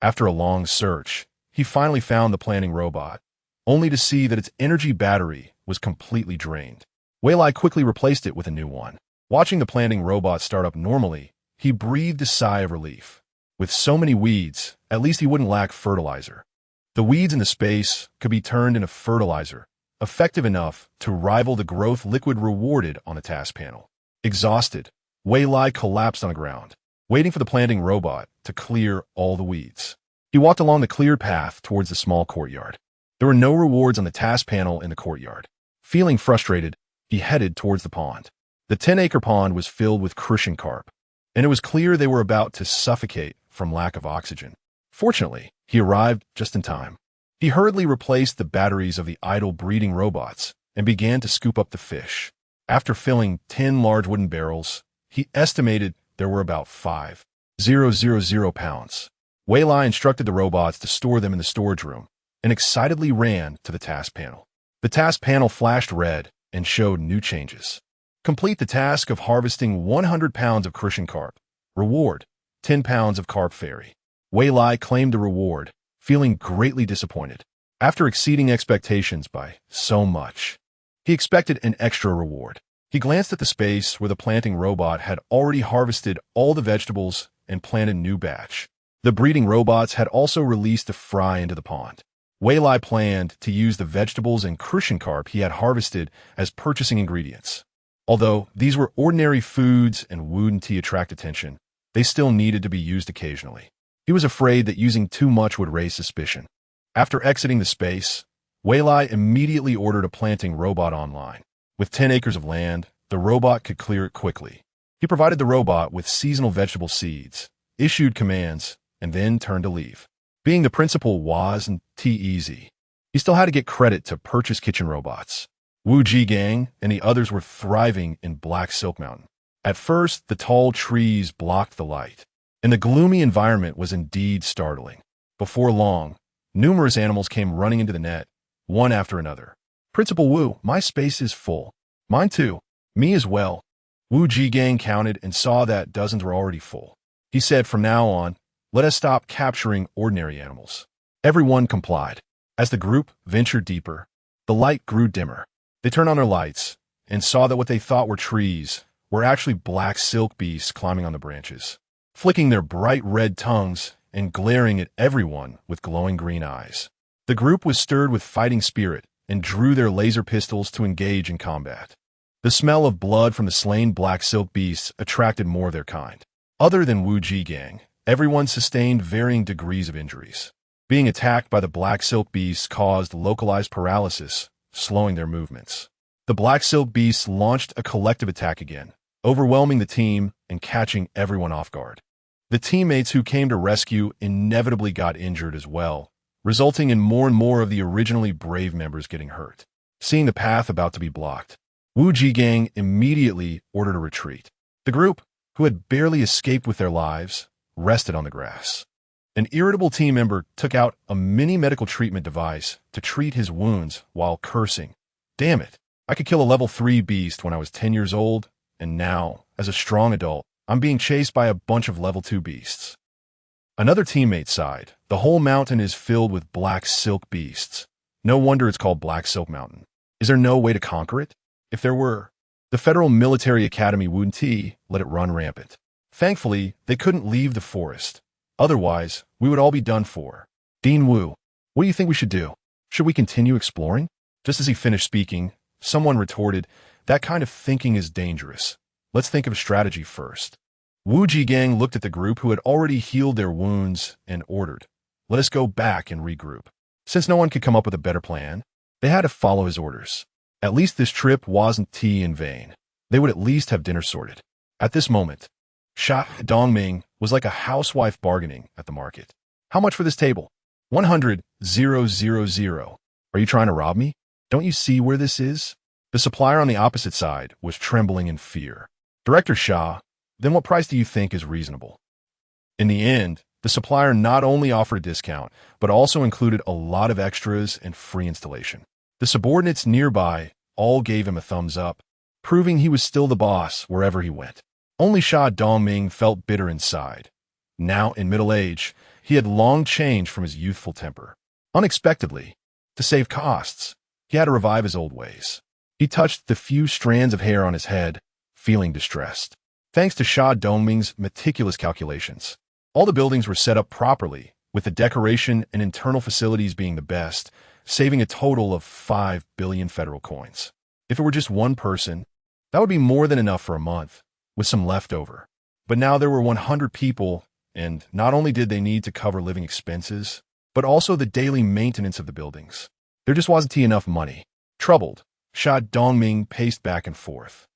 [SPEAKER 1] After a long search, he finally found the planting robot, only to see that its energy battery was completely drained. Wei Lai quickly replaced it with a new one. Watching the planting robot start up normally, he breathed a sigh of relief. With so many weeds, at least he wouldn't lack fertilizer. The weeds in the space could be turned into fertilizer, effective enough to rival the growth liquid rewarded on the task panel. Exhausted, Wei Lai collapsed on the ground, waiting for the planting robot to clear all the weeds. He walked along the cleared path towards the small courtyard. There were no rewards on the task panel in the courtyard. Feeling frustrated, he headed towards the pond. The 10-acre pond was filled with crucian carp, and it was clear they were about to suffocate from lack of oxygen. Fortunately, he arrived just in time. He hurriedly replaced the batteries of the idle breeding robots and began to scoop up the fish. After filling 10 large wooden barrels, he estimated there were about 5,000 pounds. Wei Lai instructed the robots to store them in the storage room and excitedly ran to the task panel. The task panel flashed red and showed new changes. Complete the task of harvesting 100 pounds of crucian carp. Reward, 10 pounds of carp fairy. Wei Lai claimed the reward, feeling greatly disappointed. After exceeding expectations by so much, he expected an extra reward. He glanced at the space where the planting robot had already harvested all the vegetables and planted a new batch. The breeding robots had also released a fry into the pond. Wei Lai planned to use the vegetables and crucian carp he had harvested as purchasing ingredients. Although these were ordinary foods and wouldn't attract attention, they still needed to be used occasionally. He was afraid that using too much would raise suspicion. After exiting the space, Wei Lai immediately ordered a planting robot online. With 10 acres of land, the robot could clear it quickly. He provided the robot with seasonal vegetable seeds, issued commands, and then turned to leave. Being the principal wasn't easy. He still had to get credit to purchase kitchen robots. Wu Jigang and the others were thriving in Black Silk Mountain. At first, the tall trees blocked the light, and the gloomy environment was indeed startling. Before long, numerous animals came running into the net, one after another. Principal Wu, my space is full. Mine too. Me as well. Wu Jigang counted and saw that dozens were already full. He said, from now on, let us stop capturing ordinary animals. Everyone complied. As the group ventured deeper, the light grew dimmer. They turned on their lights and saw that what they thought were trees were actually black silk beasts climbing on the branches, flicking their bright red tongues and glaring at everyone with glowing green eyes. The group was stirred with fighting spirit and drew their laser pistols to engage in combat. The smell of blood from the slain black silk beasts attracted more of their kind. Other than Wu Jigang, everyone sustained varying degrees of injuries. Being attacked by the black silk beasts caused localized paralysis, slowing their movements. The black silk beasts launched a collective attack again, overwhelming the team and catching everyone off guard. The teammates who came to rescue inevitably got injured as well, resulting in more and more of the originally brave members getting hurt. Seeing the path about to be blocked, Wu Jigang immediately ordered a retreat. The group, who had barely escaped with their lives, rested on the grass. An irritable team member took out a mini medical treatment device to treat his wounds while cursing. Damn it, I could kill a level 3 beast when I was 10 years old, and now, as a strong adult, I'm being chased by a bunch of level 2 beasts. Another teammate sighed. The whole mountain is filled with black silk beasts. No wonder it's called Black Silk Mountain. Is there no way to conquer it? If there were, the Federal Military Academy wouldn't let it run rampant. Thankfully, they couldn't leave the forest. Otherwise, we would all be done for. Dean Wu, what do you think we should do? Should we continue exploring? Just as he finished speaking, someone retorted, that kind of thinking is dangerous. Let's think of a strategy first. Wu Jigang looked at the group who had already healed their wounds and ordered, let us go back and regroup. Since no one could come up with a better plan, they had to follow his orders. At least this trip wasn't in vain. They would at least have dinner sorted. At this moment, Sha Dongming was like a housewife bargaining at the market. How much for this table? 100,000. Are you trying to rob me? Don't you see where this is? The supplier on the opposite side was trembling in fear. Director Sha, then what price do you think is reasonable? In the end, the supplier not only offered a discount, but also included a lot of extras and free installation. The subordinates nearby all gave him a thumbs up, proving he was still the boss wherever he went. Only Sha Dongming felt bitter inside. Now, in middle age, he had long changed from his youthful temper. Unexpectedly, to save costs, he had to revive his old ways. He touched the few strands of hair on his head, feeling distressed. Thanks to Sha Dongming's meticulous calculations, all the buildings were set up properly, with the decoration and internal facilities being the best, saving a total of 5 billion federal coins. If it were just one person, that would be more than enough for a month, with some leftover. But now there were 100 people, and not only did they need to cover living expenses, but also the daily maintenance of the buildings. There just wasn't enough money. Troubled, Sha Dongming paced back and forth,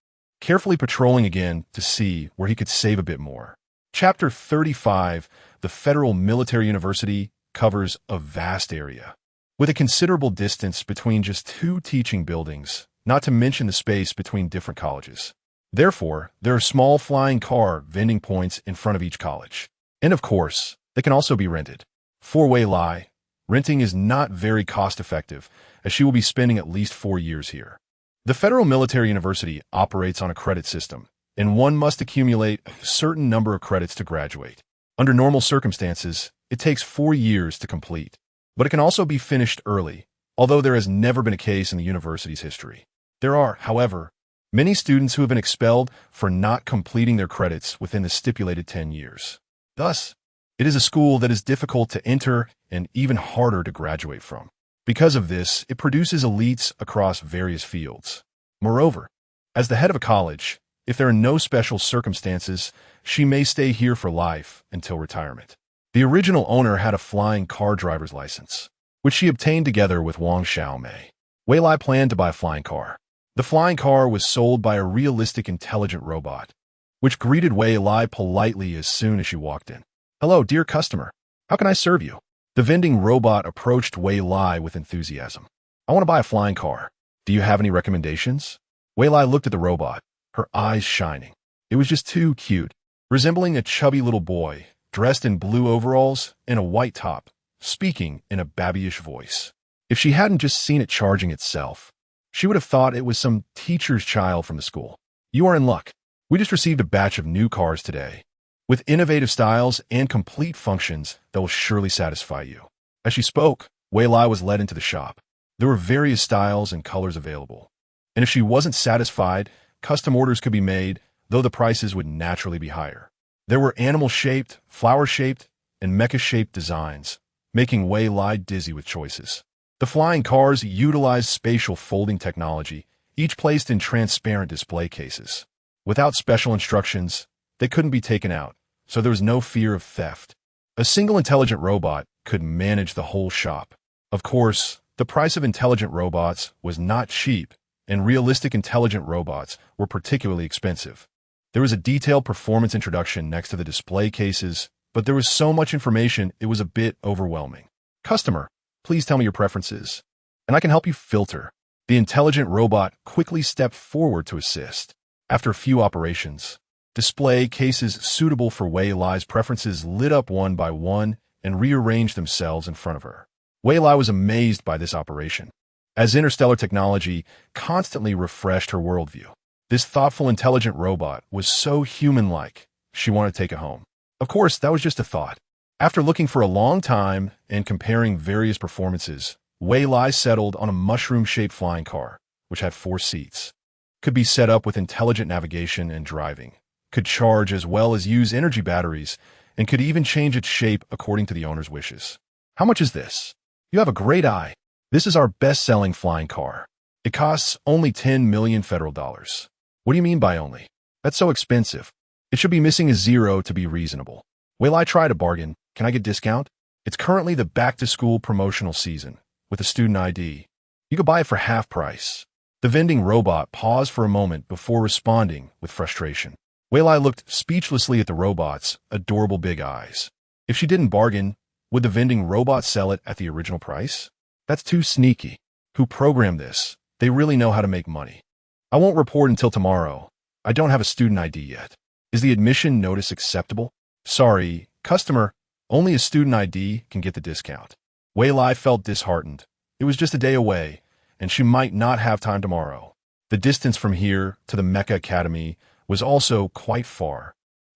[SPEAKER 1] carefully patrolling again to see where he could save a bit more. Chapter 35, the Federal Military University, covers a vast area. with a considerable distance between just two teaching buildings, not to mention the space between different colleges. Therefore, there are small flying car vending points in front of each college. And of course, they can also be rented. For Wei Lai, renting is not very cost-effective, as she will be spending at least 4 years here. The Federal Military University operates on a credit system, and one must accumulate a certain number of credits to graduate. Under normal circumstances, it takes 4 years to complete, but it can also be finished early, although there has never been a case in the university's history. There are, however, many students who have been expelled for not completing their credits within the stipulated 10 years. Thus, it is a school that is difficult to enter and even harder to graduate from. Because of this, it produces elites across various fields. Moreover, as the head of a college, if there are no special circumstances, she may stay here for life until retirement. The original owner had a flying car driver's license, which she obtained together with Wang Xiaomei. Wei Lai planned to buy a flying car. The flying car was sold by a realistic intelligent robot, which greeted Wei Lai politely as soon as she walked in. "Hello, dear customer. How can I serve you?" The vending robot approached Wei Lai with enthusiasm. "I want to buy a flying car. Do you have any recommendations?" Wei Lai looked at the robot, her eyes shining. It was just too cute, resembling a chubby little boy, dressed in blue overalls and a white top, speaking in a babyish voice. If she hadn't just seen it charging itself, she would have thought it was some teacher's child from the school. "You are in luck. We just received a batch of new cars today, with innovative styles and complete functions that will surely satisfy you." As she spoke, Wei Lai was led into the shop. There were various styles and colors available, and if she wasn't satisfied, custom orders could be made, though the prices would naturally be higher. There were animal-shaped, flower-shaped, and mecha-shaped designs, making Wei Lai dizzy with choices. The flying cars utilized spatial folding technology, each placed in transparent display cases. Without special instructions, they couldn't be taken out, so there was no fear of theft. A single intelligent robot could manage the whole shop. Of course, the price of intelligent robots was not cheap, and realistic intelligent robots were particularly expensive. There was a detailed performance introduction next to the display cases, but there was so much information it was a bit overwhelming. "Customer, please tell me your preferences, and I can help you filter." The intelligent robot quickly stepped forward to assist. After a few operations, display cases suitable for Wei Lai's preferences lit up one by one and rearranged themselves in front of her. Wei Lai was amazed by this operation, as interstellar technology constantly refreshed her worldview. This thoughtful, intelligent robot was so human-like, she wanted to take it home. Of course, that was just a thought. After looking for a long time and comparing various performances, Wei Lai settled on a mushroom-shaped flying car, which had 4 seats. Could be set up with intelligent navigation and driving, could charge as well as use energy batteries, and could even change its shape according to the owner's wishes. "How much is this?" "You have a great eye. This is our best-selling flying car. It costs only 10 million federal dollars. "What do you mean by only? That's so expensive. It should be missing a zero to be reasonable." "Will I try to bargain? Can I get discount?" "It's currently the back-to-school promotional season, with a student ID. You could buy it for half price." The vending robot paused for a moment before responding with frustration. Wei Lai looked speechlessly at the robot's adorable big eyes. If she didn't bargain, would the vending robot sell it at the original price? That's too sneaky. Who programmed this? They really know how to make money. "I won't report until tomorrow. I don't have a student ID yet. Is the admission notice acceptable?" "Sorry, customer, only a student ID can get the discount." Wei Lai felt disheartened. It was just a day away, and she might not have time tomorrow. The distance from here to the Mecha Academy was also quite far,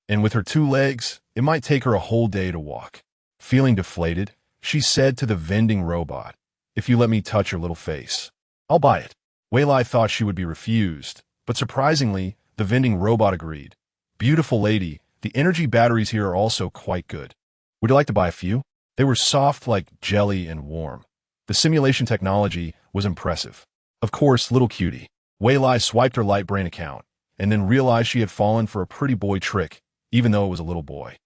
[SPEAKER 1] and with her 2 legs, it might take her a whole day to walk. Feeling deflated, she said to the vending robot, "If you let me touch your little face, I'll buy it." Wei Lai thought she would be refused, but surprisingly, the vending robot agreed. "Beautiful lady, the energy batteries here are also quite good. Would you like to buy a few?" They were soft like jelly and warm. The simulation technology was impressive. Of course, little cutie. Wei Lai swiped her light brain account, and then realized she had fallen for a pretty boy trick, even though it was a little boy.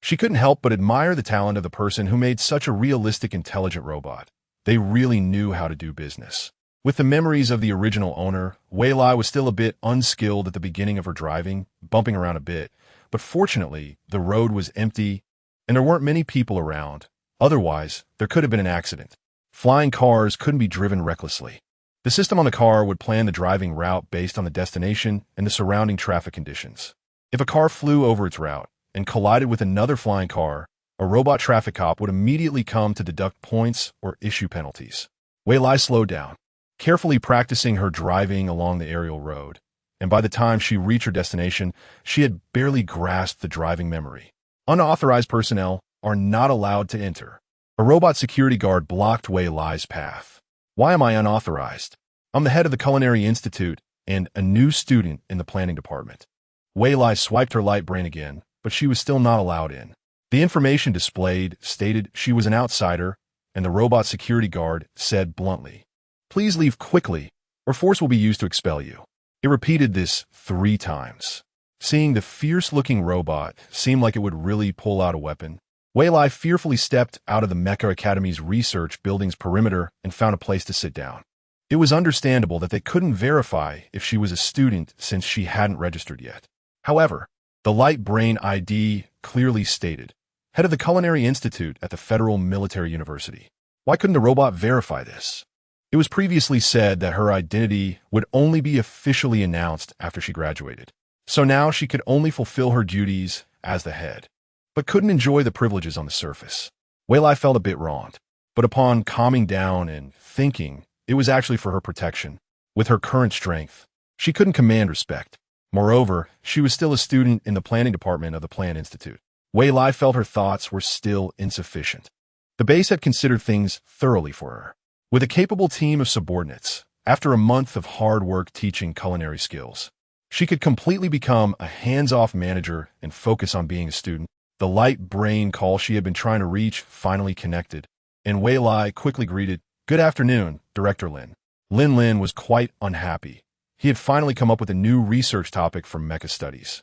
[SPEAKER 1] She couldn't help but admire the talent of the person who made such a realistic, intelligent robot. They really knew how to do business. With the memories of the original owner, Wei Lai was still a bit unskilled at the beginning of her driving, bumping around a bit, but fortunately, the road was empty, and there weren't many people around. Otherwise, there could have been an accident. Flying cars couldn't be driven recklessly. The system on the car would plan the driving route based on the destination and the surrounding traffic conditions. If a car flew over its route and collided with another flying car, a robot traffic cop would immediately come to deduct points or issue penalties. Wei Lai slowed down, carefully practicing her driving along the aerial road, and by the time she reached her destination, she had barely grasped the driving memory. Unauthorized personnel are not allowed to enter. A robot security guard blocked Wei Lai's path. Why am I unauthorized? I'm the head of the Culinary Institute and a new student in the planning department. Wei Lai swiped her light brain again, but she was still not allowed in. The information displayed stated she was an outsider, and the robot security guard said bluntly, "Please leave quickly, or force will be used to expel you." It repeated this 3 times. Seeing the fierce-looking robot seem like it would really pull out a weapon, Wei Lai fearfully stepped out of the Mecha Academy's research building's perimeter and found a place to sit down. It was understandable that they couldn't verify if she was a student since she hadn't registered yet. However, the light brain ID clearly stated, head of the Culinary Institute at the Federal Military University. Why couldn't the robot verify this? It was previously said that her identity would only be officially announced after she graduated. So now she could only fulfill her duties as the head, but couldn't enjoy the privileges on the surface. Wei Lai felt a bit wronged, but upon calming down and thinking, it was actually for her protection. With her current strength, she couldn't command respect. Moreover, she was still a student in the planning department of the Plan Institute. Wei Lai felt her thoughts were still insufficient. The base had considered things thoroughly for her. With a capable team of subordinates, after a month of hard work teaching culinary skills, she could completely become a hands-off manager and focus on being a student. The light brain call she had been trying to reach finally connected, and Wei Lai quickly greeted, "Good afternoon, Director Lin." Lin was quite unhappy. He had finally come up with a new research topic for mecha studies.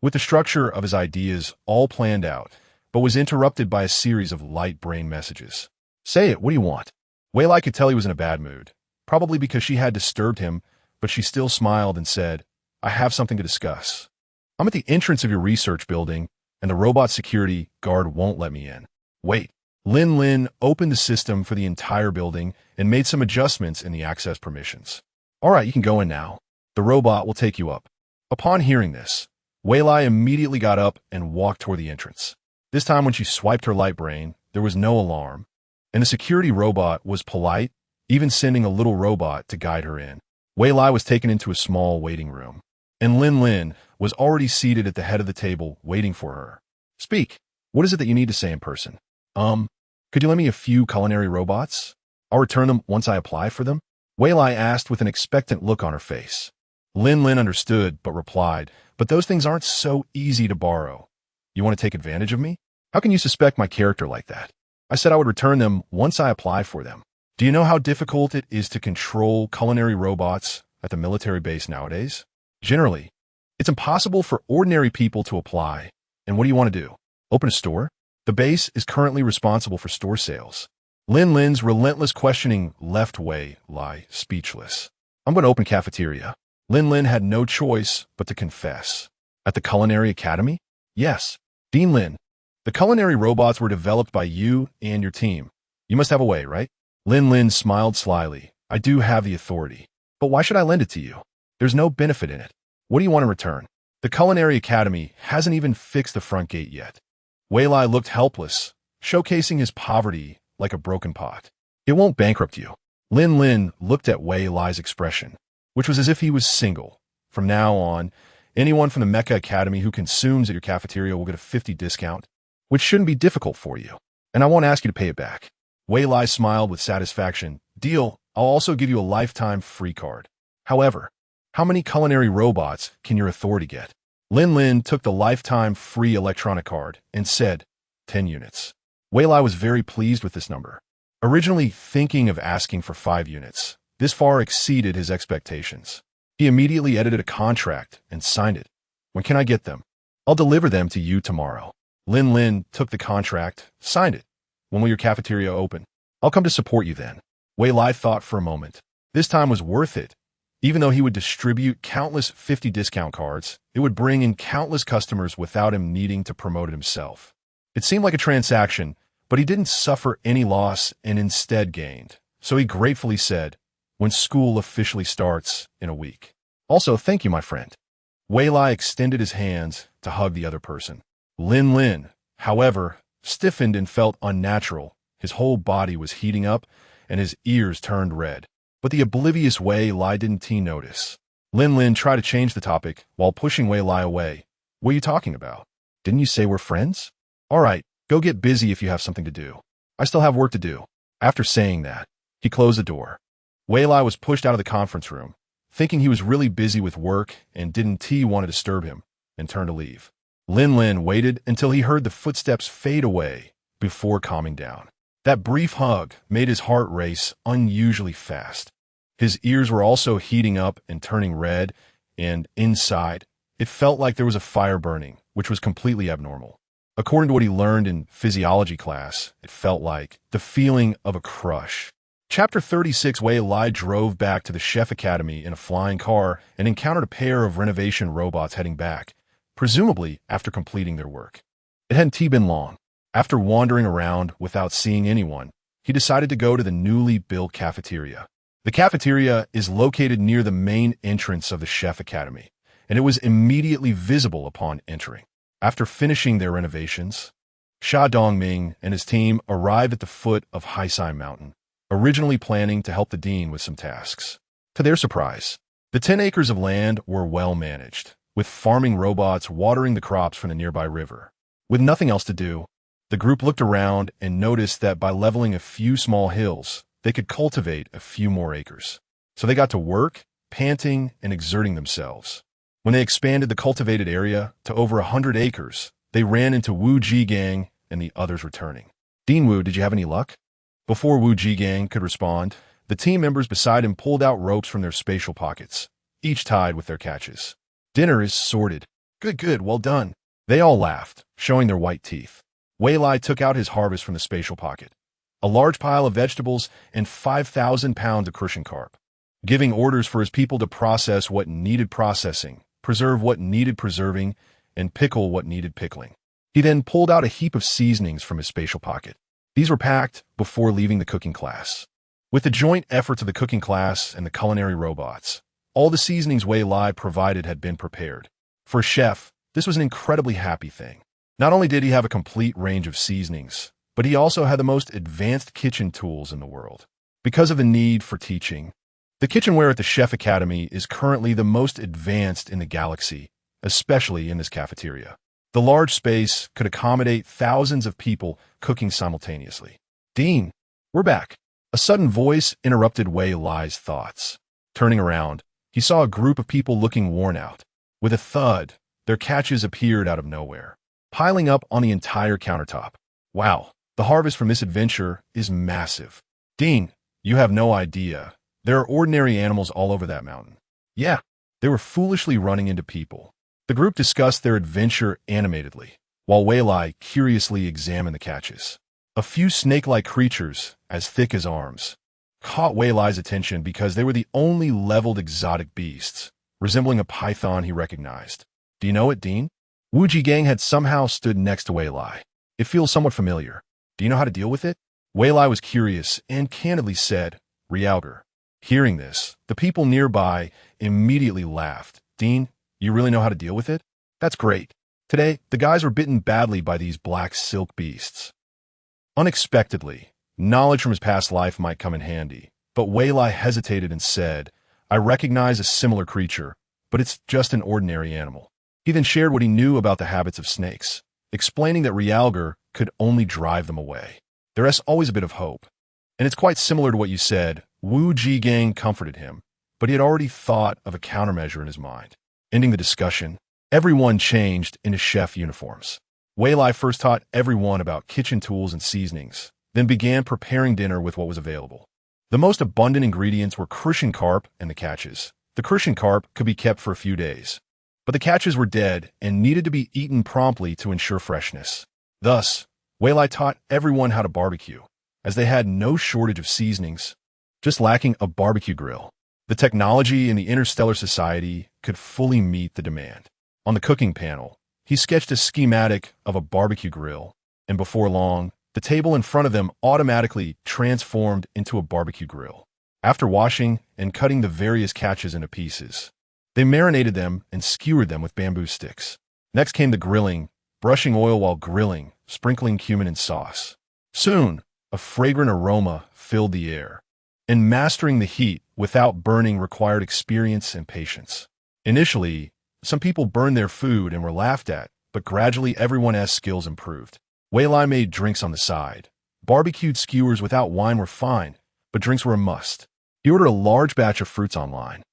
[SPEAKER 1] With the structure of his ideas all planned out, but was interrupted by a series of light brain messages. "Say it, what do you want?" Wei Lai could tell he was in a bad mood, probably because she had disturbed him, but she still smiled and said, "I have something to discuss. I'm at the entrance of your research building, and the robot security guard won't let me in." Wait. Lin opened the system for the entire building and made some adjustments in the access permissions. "All right, you can go in now. The robot will take you up." Upon hearing this, Wei Lai immediately got up and walked toward the entrance. This time when she swiped her light brain, there was no alarm, and the security robot was polite, even sending a little robot to guide her in. Wei Lai was taken into a small waiting room, and Lin was already seated at the head of the table waiting for her. "Speak. What is it that you need to say in person?" Could you lend me a few culinary robots? I'll return them once I apply for them." Wei Lai asked with an expectant look on her face. Lin understood, but replied, "But those things aren't so easy to borrow. You want to take advantage of me? How can you suspect my character like that? I said I would return them once I apply for them. Do you know how difficult it is to control culinary robots at the military base nowadays? Generally, it's impossible for ordinary people to apply. And what do you want to do? Open a store? The base is currently responsible for store sales." Lin's relentless questioning left Wei Lai speechless. "I'm going to open cafeteria." Lin had no choice but to confess. "At the Culinary Academy?" "Yes. Dean Lin, the culinary robots were developed by you and your team. You must have a way, right?" Lin smiled slyly. "I do have the authority. But why should I lend it to you? There's no benefit in it. What do you want in return? The Culinary Academy hasn't even fixed the front gate yet." Wei Lai looked helpless, showcasing his poverty like a broken pot. "It won't bankrupt you." Lin looked at Wei Lai's expression, which was as if he was single. "From now on, anyone from the Mecha Academy who consumes at your cafeteria will get a 50% discount, which shouldn't be difficult for you, and I won't ask you to pay it back." Wei Lai smiled with satisfaction. "Deal. I'll also give you a lifetime free card. However, how many culinary robots can your authority get?" Lin took the lifetime free electronic card and said, 10 units. Wei Lai was very pleased with this number. Originally thinking of asking for 5 units, this far exceeded his expectations. He immediately edited a contract and signed it. "When can I get them?" "I'll deliver them to you tomorrow." Lin took the contract, signed it. "When will your cafeteria open?" "I'll come to support you then." Wei Lai thought for a moment. This time was worth it. Even though he would distribute countless 50 discount cards, it would bring in countless customers without him needing to promote it himself. It seemed like a transaction, But he didn't suffer any loss and instead gained. So he gratefully said, "When school officially starts in a week." "Also, thank you, my friend." Wei Lai extended his hands to hug the other person. Lin Lin, however, stiffened and felt unnatural. His whole body was heating up, and his ears turned red. But the oblivious Wei Lai didn't notice. Lin Lin tried to change the topic while pushing Wei Lai away. "What are you talking about? Didn't you say we're friends? All right, go get busy if you have something to do. I still have work to do." After saying that, he closed the door. Wei Lai was pushed out of the conference room, thinking he was really busy with work and didn't want to disturb him, and turned to leave. Lin Lin waited until he heard the footsteps fade away before calming down. That brief hug made his heart race unusually fast. His ears were also heating up and turning red, and inside, it felt like there was a fire burning, which was completely abnormal. According to what he learned in physiology class, it felt like the feeling of a crush. Chapter 36. Wei Lai drove back to the Chef Academy in a flying car and encountered a pair of renovation robots heading back, presumably after completing their work. It hadn't been long. After wandering around without seeing anyone, he decided to go to the newly built cafeteria. The cafeteria is located near the main entrance of the Chef Academy, and it was immediately visible upon entering. After finishing their renovations, Xia Dongming and his team arrived at the foot of Heisai Mountain, originally planning to help the dean with some tasks. To their surprise, the 10 acres of land were well managed, with farming robots watering the crops from the nearby river. With nothing else to do, the group looked around and noticed that by leveling a few small hills, they could cultivate a few more acres. So they got to work, panting and exerting themselves. When they expanded the cultivated area to over 100 acres, they ran into Wu Jigang and the others returning. "Dean Wu, did you have any luck?" Before Wu Jigang could respond, the team members beside him pulled out ropes from their spatial pockets, each tied with their catches. "Dinner is sorted." Good, well done." They all laughed, showing their white teeth. Wei Lai took out his harvest from the spatial pocket, a large pile of vegetables and 5,000 pounds of crucian carp, giving orders for his people to process what needed processing, preserve what needed preserving, and pickle what needed pickling. He then pulled out a heap of seasonings from his spatial pocket. These were packed before leaving the cooking class. With the joint efforts of the cooking class and the culinary robots, all the seasonings Wei Lai provided had been prepared. For a chef, this was an incredibly happy thing. Not only did he have a complete range of seasonings, but he also had the most advanced kitchen tools in the world. Because of the need for teaching, the kitchenware at the Chef Academy is currently the most advanced in the galaxy, especially in this cafeteria. The large space could accommodate thousands of people cooking simultaneously. "Dean, we're back." A sudden voice interrupted Wei Lai's thoughts. Turning around, he saw a group of people looking worn out. With a thud, their catches appeared out of nowhere, piling up on the entire countertop. "Wow, the harvest from this adventure is massive. Dean, you have no idea. There are ordinary animals all over that mountain." "Yeah." They were foolishly running into people. The group discussed their adventure animatedly, while Wei Lai curiously examined the catches. A few snake-like creatures, as thick as arms, caught Wei Lai's attention because they were the only leveled exotic beasts, resembling a python he recognized. "Do you know it, Dean?" Wu Jigang had somehow stood next to Wei Lai. "It feels somewhat familiar. Do you know how to deal with it?" Wei Lai was curious and candidly said, "Realger." Hearing this, the people nearby immediately laughed. "Dean, you really know how to deal with it? That's great." Today, the guys were bitten badly by these black silk beasts. Unexpectedly, knowledge from his past life might come in handy, but Wei Lai hesitated and said, "I recognize a similar creature, but it's just an ordinary animal." He then shared what he knew about the habits of snakes, explaining that Realger could only drive them away. "There is always a bit of hope. And it's quite similar to what you said." Wu Jigang comforted him, but he had already thought of a countermeasure in his mind. Ending the discussion, everyone changed into chef uniforms. Wei Lai first taught everyone about kitchen tools and seasonings, then began preparing dinner with what was available. The most abundant ingredients were crucian carp and the catches. The crucian carp could be kept for a few days, but the catches were dead and needed to be eaten promptly to ensure freshness. Thus, Wei Lai taught everyone how to barbecue, as they had no shortage of seasonings, just lacking a barbecue grill. The technology in the interstellar society could fully meet the demand. On the cooking panel, he sketched a schematic of a barbecue grill, and before long, The table in front of them automatically transformed into a barbecue grill. After washing and cutting the various catches into pieces, they marinated them and skewered them with bamboo sticks. Next came the grilling, brushing oil while grilling, sprinkling cumin and sauce. Soon, a fragrant aroma filled the air, and mastering the heat without burning required experience and patience. Initially, some people burned their food and were laughed at, but gradually everyone's skills improved. Wei Lai made drinks on the side. Barbecued skewers without wine were fine, but drinks were a must. He ordered a large batch of fruits online,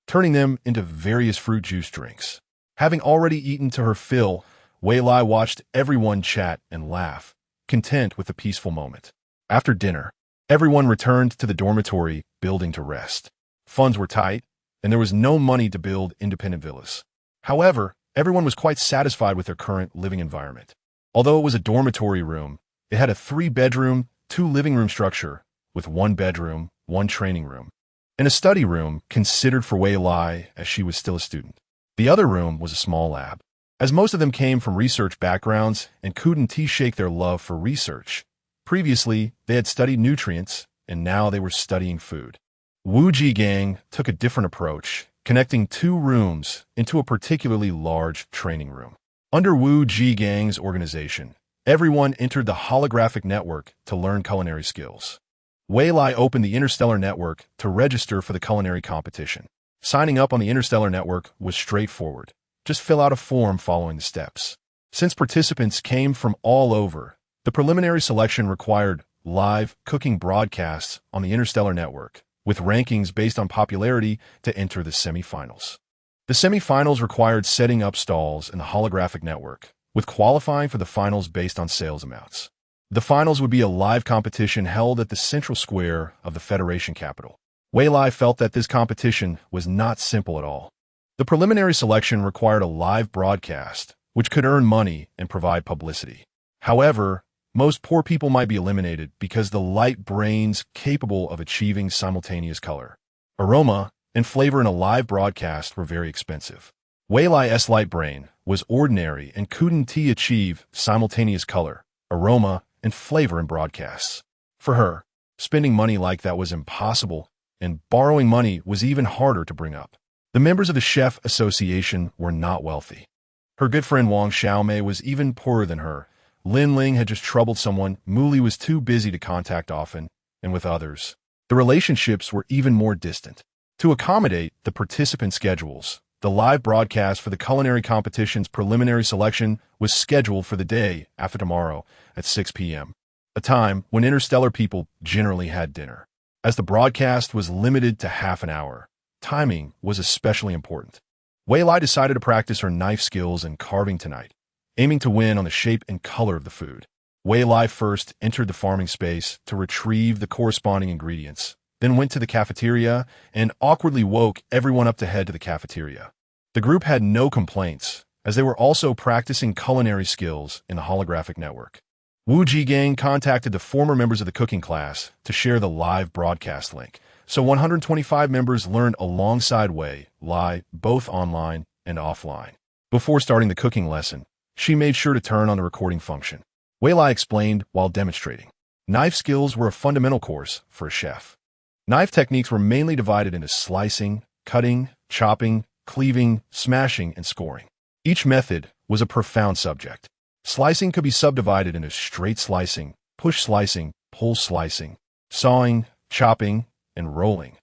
[SPEAKER 1] turning them into various fruit juice drinks. Having already eaten to her fill, Wei Lai watched everyone chat and laugh, content with the peaceful moment. After dinner, everyone returned to the dormitory building to rest. Funds were tight, and there was no money to build independent villas. However, everyone was quite satisfied with their current living environment. Although it was a dormitory room, it had a 3-bedroom, 2-living-room structure with 1 bedroom, 1 training room, and a study room considered for Wei Lai as she was still a student. The other room was a small lab. As most of them came from research backgrounds and couldn't shake their love for research. Previously, they had studied nutrients, and now they were studying food. Wu Ji Gang took a different approach, connecting 2 rooms into a particularly large training room. Under Wu Ji Gang's organization, everyone entered the holographic network to learn culinary skills. Wei Lai opened the Interstellar Network to register for the culinary competition. Signing up on the Interstellar Network was straightforward. Just fill out a form following the steps. Since participants came from all over, the preliminary selection required live cooking broadcasts on the Interstellar Network, with rankings based on popularity to enter the semifinals. The semifinals required setting up stalls in the holographic network, with qualifying for the finals based on sales amounts. The finals would be a live competition held at the central square of the Federation capital. Wei Lai felt that this competition was not simple at all. The preliminary selection required a live broadcast, which could earn money and provide publicity. However, most poor people might be eliminated because the light brains capable of achieving simultaneous color, aroma, and flavor in a live broadcast were very expensive. Wei Lai's light brain was ordinary and couldn't achieve simultaneous color, aroma, and flavor in broadcasts. For her, spending money like that was impossible, and borrowing money was even harder to bring up. The members of the Chef Association were not wealthy. Her good friend Wang Xiaomei was even poorer than her. Lin Ling had just troubled someone, Muli was too busy to contact often, and with others, the relationships were even more distant. To accommodate the participant schedules, the live broadcast for the culinary competition's preliminary selection was scheduled for the day after tomorrow at 6 p.m., a time when interstellar people generally had dinner. As the broadcast was limited to half an hour, timing was especially important. Wei Lai decided to practice her knife skills and carving tonight, aiming to win on the shape and color of the food. Wei Lai first entered the farming space to retrieve the corresponding ingredients, then went to the cafeteria and awkwardly woke everyone up to head to the cafeteria. The group had no complaints, as they were also practicing culinary skills in the holographic network. Wu Ji Gang contacted the former members of the cooking class to share the live broadcast link, so 125 members learned alongside Wei Lai, both online and offline. Before starting the cooking lesson, she made sure to turn on the recording function. Wei Lai explained while demonstrating. Knife skills were a fundamental course for a chef. Knife techniques were mainly divided into slicing, cutting, chopping, cleaving, smashing, and scoring. Each method was a profound subject. Slicing could be subdivided into straight slicing, push slicing, pull slicing, sawing, chopping, and rolling.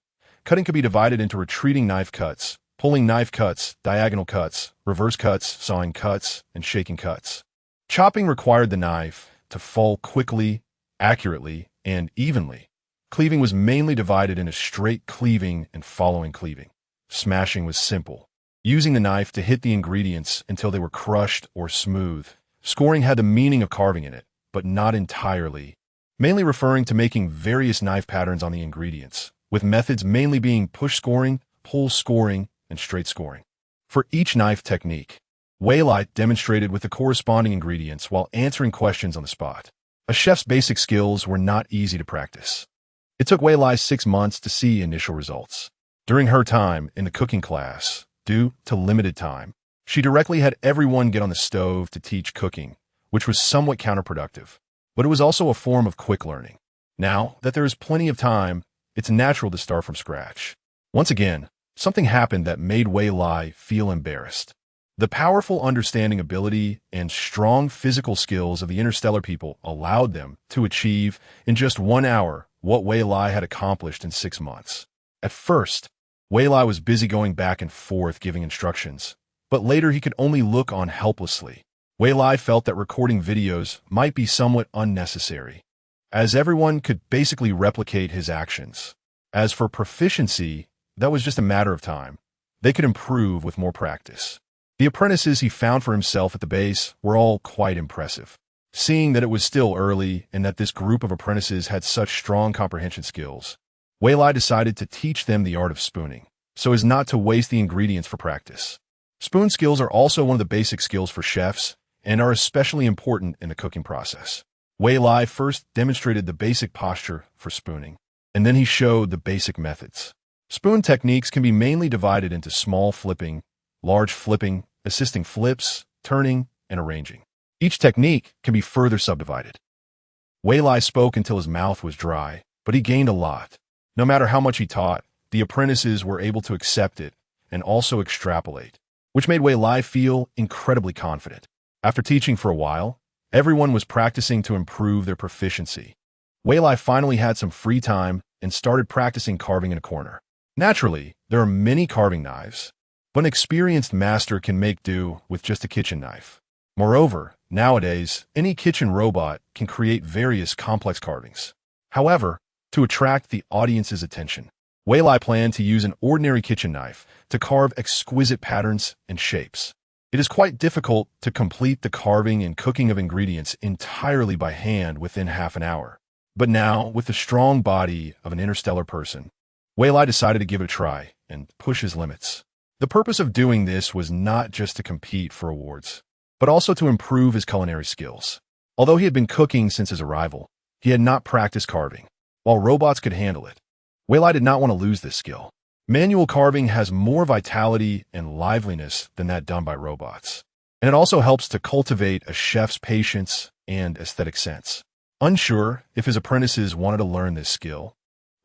[SPEAKER 1] Cutting could be divided into retreating knife cuts, pulling knife cuts, diagonal cuts, reverse cuts, sawing cuts, and shaking cuts. Chopping required the knife to fall quickly, accurately, and evenly. Cleaving was mainly divided into straight cleaving and following cleaving. Smashing was simple, using the knife to hit the ingredients until they were crushed or smooth. Scoring had the meaning of carving in it, but not entirely, mainly referring to making various knife patterns on the ingredients, with methods mainly being push scoring, pull scoring, and straight scoring. For each knife technique, Wei Lai demonstrated with the corresponding ingredients while answering questions on the spot. A chef's basic skills were not easy to practice. It took Wei Lai 6 months to see initial results. During her time in the cooking class, due to limited time, she directly had everyone get on the stove to teach cooking, which was somewhat counterproductive. but it was also a form of quick learning. Now that there is plenty of time, it's natural to start from scratch. Once again, something happened that made Wei Lai feel embarrassed. The powerful understanding ability and strong physical skills of the interstellar people allowed them to achieve, in just 1 hour, what Wei Lai had accomplished in 6 months. At first, Wei Lai was busy going back and forth giving instructions, but later he could only look on helplessly. Wei Lai felt that recording videos might be somewhat unnecessary, as everyone could basically replicate his actions. As for proficiency, that was just a matter of time. They could improve with more practice. The apprentices he found for himself at the base were all quite impressive. Seeing that it was still early and that this group of apprentices had such strong comprehension skills, Wei Lai decided to teach them the art of spooning, so as not to waste the ingredients for practice. Spoon skills are also one of the basic skills for chefs and are especially important in the cooking process. Wei Lai first demonstrated the basic posture for spooning, and then he showed the basic methods. Spoon techniques can be mainly divided into small flipping, large flipping, assisting flips, turning, and arranging. Each technique can be further subdivided. Wei Lai spoke until his mouth was dry, but he gained a lot. No matter how much he taught, the apprentices were able to accept it and also extrapolate, which made Wei Lai feel incredibly confident. After teaching for a while, everyone was practicing to improve their proficiency. Wei Lai finally had some free time and started practicing carving in a corner. Naturally, there are many carving knives, but an experienced master can make do with just a kitchen knife. Moreover, nowadays, any kitchen robot can create various complex carvings. However, to attract the audience's attention, Wei Lai planned to use an ordinary kitchen knife to carve exquisite patterns and shapes. It is quite difficult to complete the carving and cooking of ingredients entirely by hand within half an hour. But now, with the strong body of an interstellar person, Wei Lai decided to give it a try and push his limits. The purpose of doing this was not just to compete for awards, but also to improve his culinary skills. Although he had been cooking since his arrival, he had not practiced carving, while robots could handle it. Wei Lai did not want to lose this skill. Manual carving has more vitality and liveliness than that done by robots, and it also helps to cultivate a chef's patience and aesthetic sense. Unsure if his apprentices wanted to learn this skill,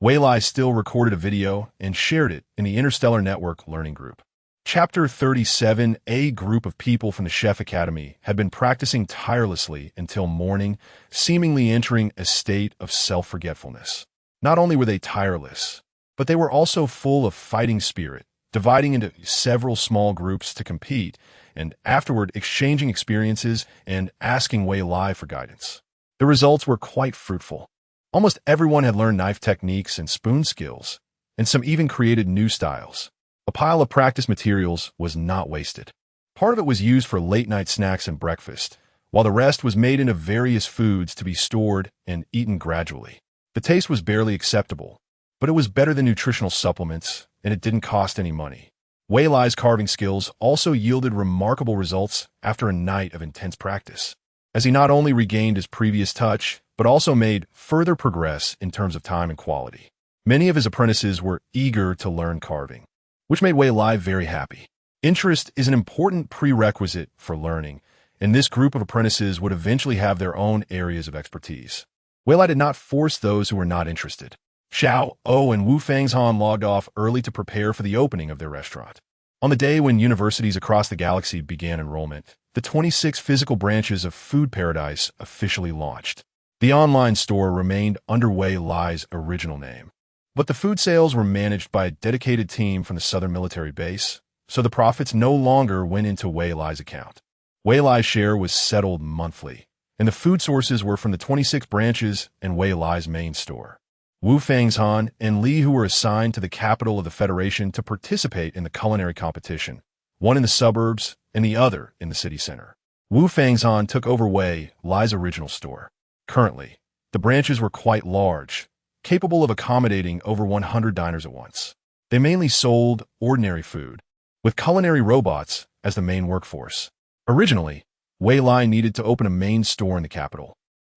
[SPEAKER 1] Wei Lai still recorded a video and shared it in the Interstellar Network Learning Group. Chapter 37. A group of people from the Chef Academy had been practicing tirelessly until morning, seemingly entering a state of self-forgetfulness. Not only were they tireless, but they were also full of fighting spirit, dividing into several small groups to compete, and afterward exchanging experiences and asking Wei Lai for guidance. The results were quite fruitful. Almost everyone had learned knife techniques and spoon skills, and some even created new styles. A pile of practice materials was not wasted. Part of it was used for late-night snacks and breakfast, while the rest was made into various foods to be stored and eaten gradually. The taste was barely acceptable, but it was better than nutritional supplements, and it didn't cost any money. Wei Lai's carving skills also yielded remarkable results after a night of intense practice, as he not only regained his previous touch, but also made further progress in terms of time and quality. Many of his apprentices were eager to learn carving, which made Wei Lai very happy. Interest is an important prerequisite for learning, and this group of apprentices would eventually have their own areas of expertise. Wei Lai did not force those who were not interested. Xiao O and Wu Fangzhan logged off early to prepare for the opening of their restaurant. On the day when universities across the galaxy began enrollment, the 26 physical branches of Food Paradise officially launched. The online store remained under Wei Lai's original name, but the food sales were managed by a dedicated team from the Southern Military Base, so the profits no longer went into Wei Lai's account. Wei Lai's share was settled monthly, and the food sources were from the 26 branches and Wei Lai's main store. Wu Fangzhan and Li, who were assigned to the capital of the Federation to participate in the culinary competition, one in the suburbs and the other in the city center. Wu Fangzhan took over Wei Lai's original store. Currently, the branches were quite large, capable of accommodating over 100 diners at once. They mainly sold ordinary food, with culinary robots as the main workforce. Originally, Wei Lai needed to open a main store in the capital,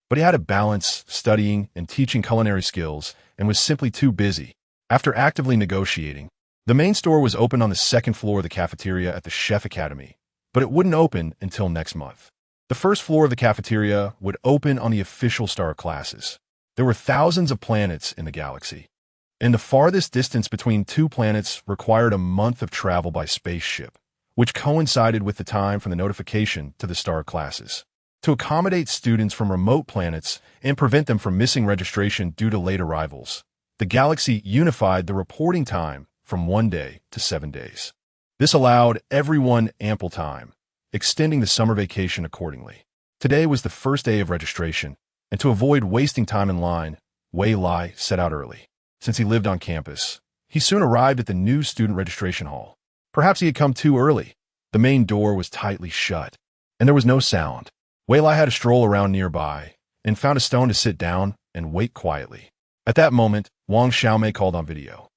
[SPEAKER 1] but he had to balance studying and teaching culinary skills and was simply too busy. After actively negotiating, the main store was opened on the second floor of the cafeteria at the Chef Academy, but it wouldn't open until next month. The first floor of the cafeteria would open on the official star classes. There were thousands of planets in the galaxy, and the farthest distance between two planets required a month of travel by spaceship, which coincided with the time from the notification to the star classes. To accommodate students from remote planets and prevent them from missing registration due to late arrivals, the galaxy unified the reporting time from 1 day to 7 days. This allowed everyone ample time, extending the summer vacation accordingly. Today was the first day of registration, and to avoid wasting time in line, Wei Lai set out early. Since he lived on campus, he soon arrived at the new student registration hall. Perhaps he had come too early. The main door was tightly shut, and there was no sound. Wei Lai had a stroll around nearby and found a stone to sit down and wait quietly. At that moment, Wang Xiaomei called on video.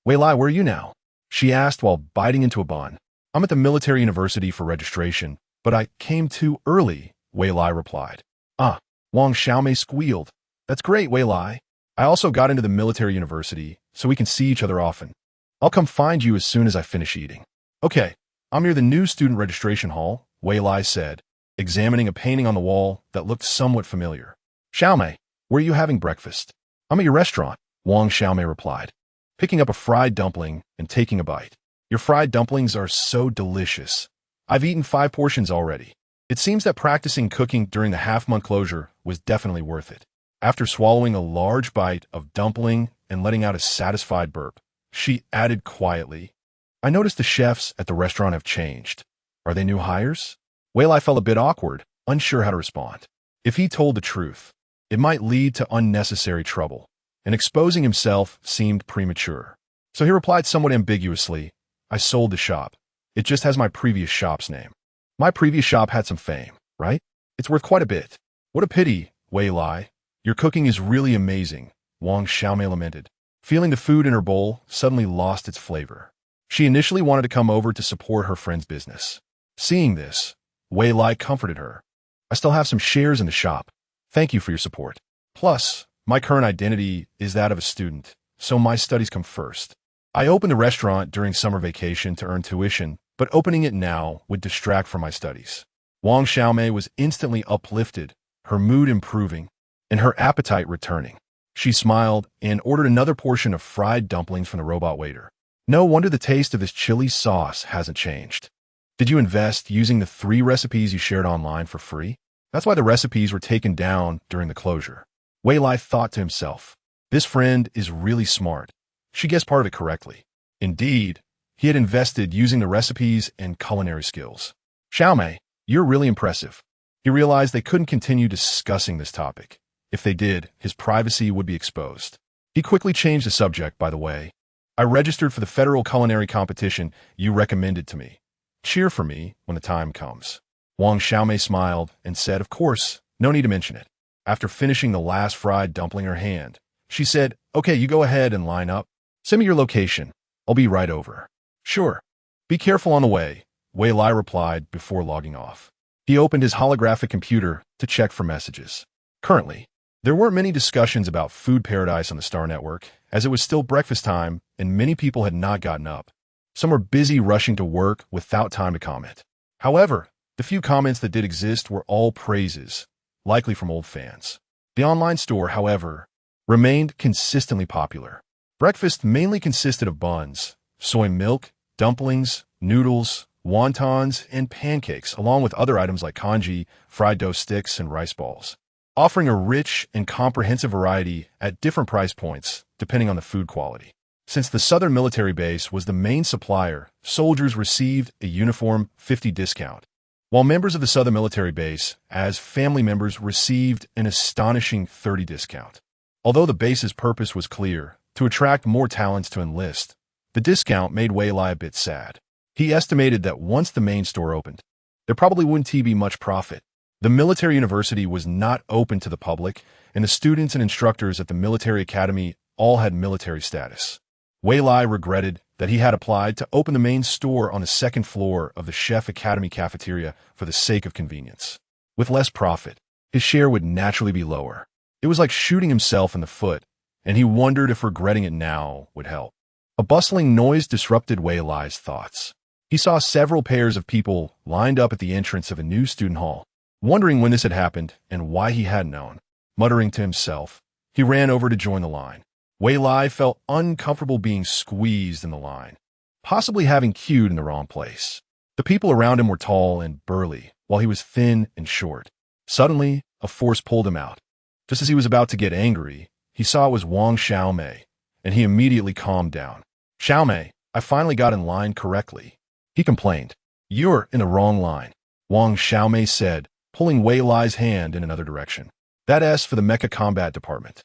[SPEAKER 1] "Wei Lai, where are you now?" she asked while biting into a bun. "I'm at the military university for registration, but I came too early," Wei Lai replied. "Ah," Wang Xiaomei squealed. "That's great, Wei Lai. I also got into the military university, so we can see each other often. I'll come find you as soon as I finish eating." "Okay, I'm near the new student registration hall," Wei Lai said, examining a painting on the wall that looked somewhat familiar. "Xiaomei, where are you having breakfast?" "I'm at your restaurant," Wang Xiaomei replied, picking up a fried dumpling and taking a bite. "Your fried dumplings are so delicious. I've eaten 5 portions already." It seems that practicing cooking during the half-month closure was definitely worth it. After swallowing a large bite of dumpling and letting out a satisfied burp, she added quietly, "I noticed the chefs at the restaurant have changed. Are they new hires?" Wei Lai felt a bit awkward, unsure how to respond. If he told the truth, it might lead to unnecessary trouble, and exposing himself seemed premature. So he replied somewhat ambiguously, "I sold the shop. It just has my previous shop's name." "My previous shop had some fame, right? It's worth quite a bit." "What a pity, Wei Lai. Your cooking is really amazing," Wang Xiaomei lamented, feeling the food in her bowl suddenly lost its flavor. She initially wanted to come over to support her friend's business. Seeing this, Wei Lai comforted her. "I still have some shares in the shop. Thank you for your support. Plus, my current identity is that of a student, so my studies come first. I opened the restaurant during summer vacation to earn tuition, but opening it now would distract from my studies." Wang Xiaomei was instantly uplifted, her mood improving, and her appetite returning. She smiled and ordered another portion of fried dumplings from the robot waiter. "No wonder the taste of this chili sauce hasn't changed. Did you invest using the 3 recipes you shared online for free? That's why the recipes were taken down during the closure." Wei Lai thought to himself, "This friend is really smart. She guessed part of it correctly." Indeed, he had invested using the recipes and culinary skills. "Xiaomei, you're really impressive." He realized they couldn't continue discussing this topic. If they did, his privacy would be exposed. He quickly changed the subject, "By the way, I registered for the federal culinary competition you recommended to me. Cheer for me when the time comes." Wang Xiaomei smiled and said, "Of course, no need to mention it." After finishing the last fried dumpling in her hand, she said, "Okay, you go ahead and line up. Send me your location. I'll be right over." "Sure. Be careful on the way," Wei Lai replied before logging off. He opened his holographic computer to check for messages. Currently, there weren't many discussions about food paradise on the Star Network, as it was still breakfast time and many people had not gotten up. Some were busy rushing to work without time to comment. However, the few comments that did exist were all praises, likely from old fans. The online store, however, remained consistently popular. Breakfast mainly consisted of buns, soy milk, dumplings, noodles, wontons, and pancakes, along with other items like congee, fried dough sticks, and rice balls, offering a rich and comprehensive variety at different price points, depending on the food quality. Since the Southern Military Base was the main supplier, soldiers received a uniform 50% discount, while members of the Southern Military Base, as family members, received an astonishing 30% discount. Although the base's purpose was clear, to attract more talents to enlist, the discount made Wei Lai a bit sad. He estimated that once the main store opened, there probably wouldn't be much profit. The military university was not open to the public, and the students and instructors at the military academy all had military status. Wei Lai regretted that he had applied to open the main store on the 2nd floor of the Chef Academy cafeteria for the sake of convenience. With less profit, his share would naturally be lower. It was like shooting himself in the foot, and he wondered if regretting it now would help. A bustling noise disrupted Wei Lai's thoughts. He saw several pairs of people lined up at the entrance of a new student hall. Wondering when this had happened and why he hadn't known, muttering to himself, he ran over to join the line. Wei Lai felt uncomfortable being squeezed in the line, possibly having queued in the wrong place. The people around him were tall and burly, while he was thin and short. Suddenly, a force pulled him out. Just as he was about to get angry, he saw it was Wang Xiaomei, and he immediately calmed down. "Xiaomei, I finally got in line correctly," he complained. "You're in the wrong line," Wang Xiaomei said, pulling Wei Lai's hand in another direction. "That S for the Mecha Combat Department.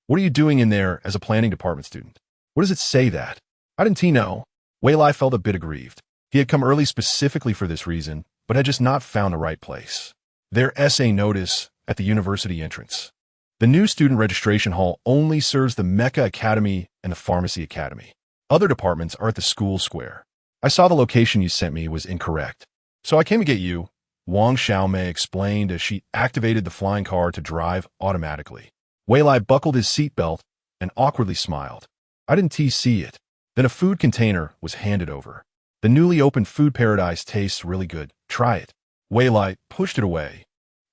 [SPEAKER 1] What are you doing in there as a planning department student? What does it say that?" "How didn't he know?" Wei Lai felt a bit aggrieved. He had come early specifically for this reason, but had just not found the right place. Their essay notice at the university entrance. The new student registration hall only serves the Mecha Academy and the Pharmacy Academy. Other departments are at the school square. "I saw the location you sent me was incorrect, so I came to get you," Wang Xiaomei explained as she activated the flying car to drive automatically. Wei Lai buckled his seatbelt and awkwardly smiled. "I didn't see it." Then a food container was handed over. "The newly opened food paradise tastes really good. Try it." Wei Lai pushed it away.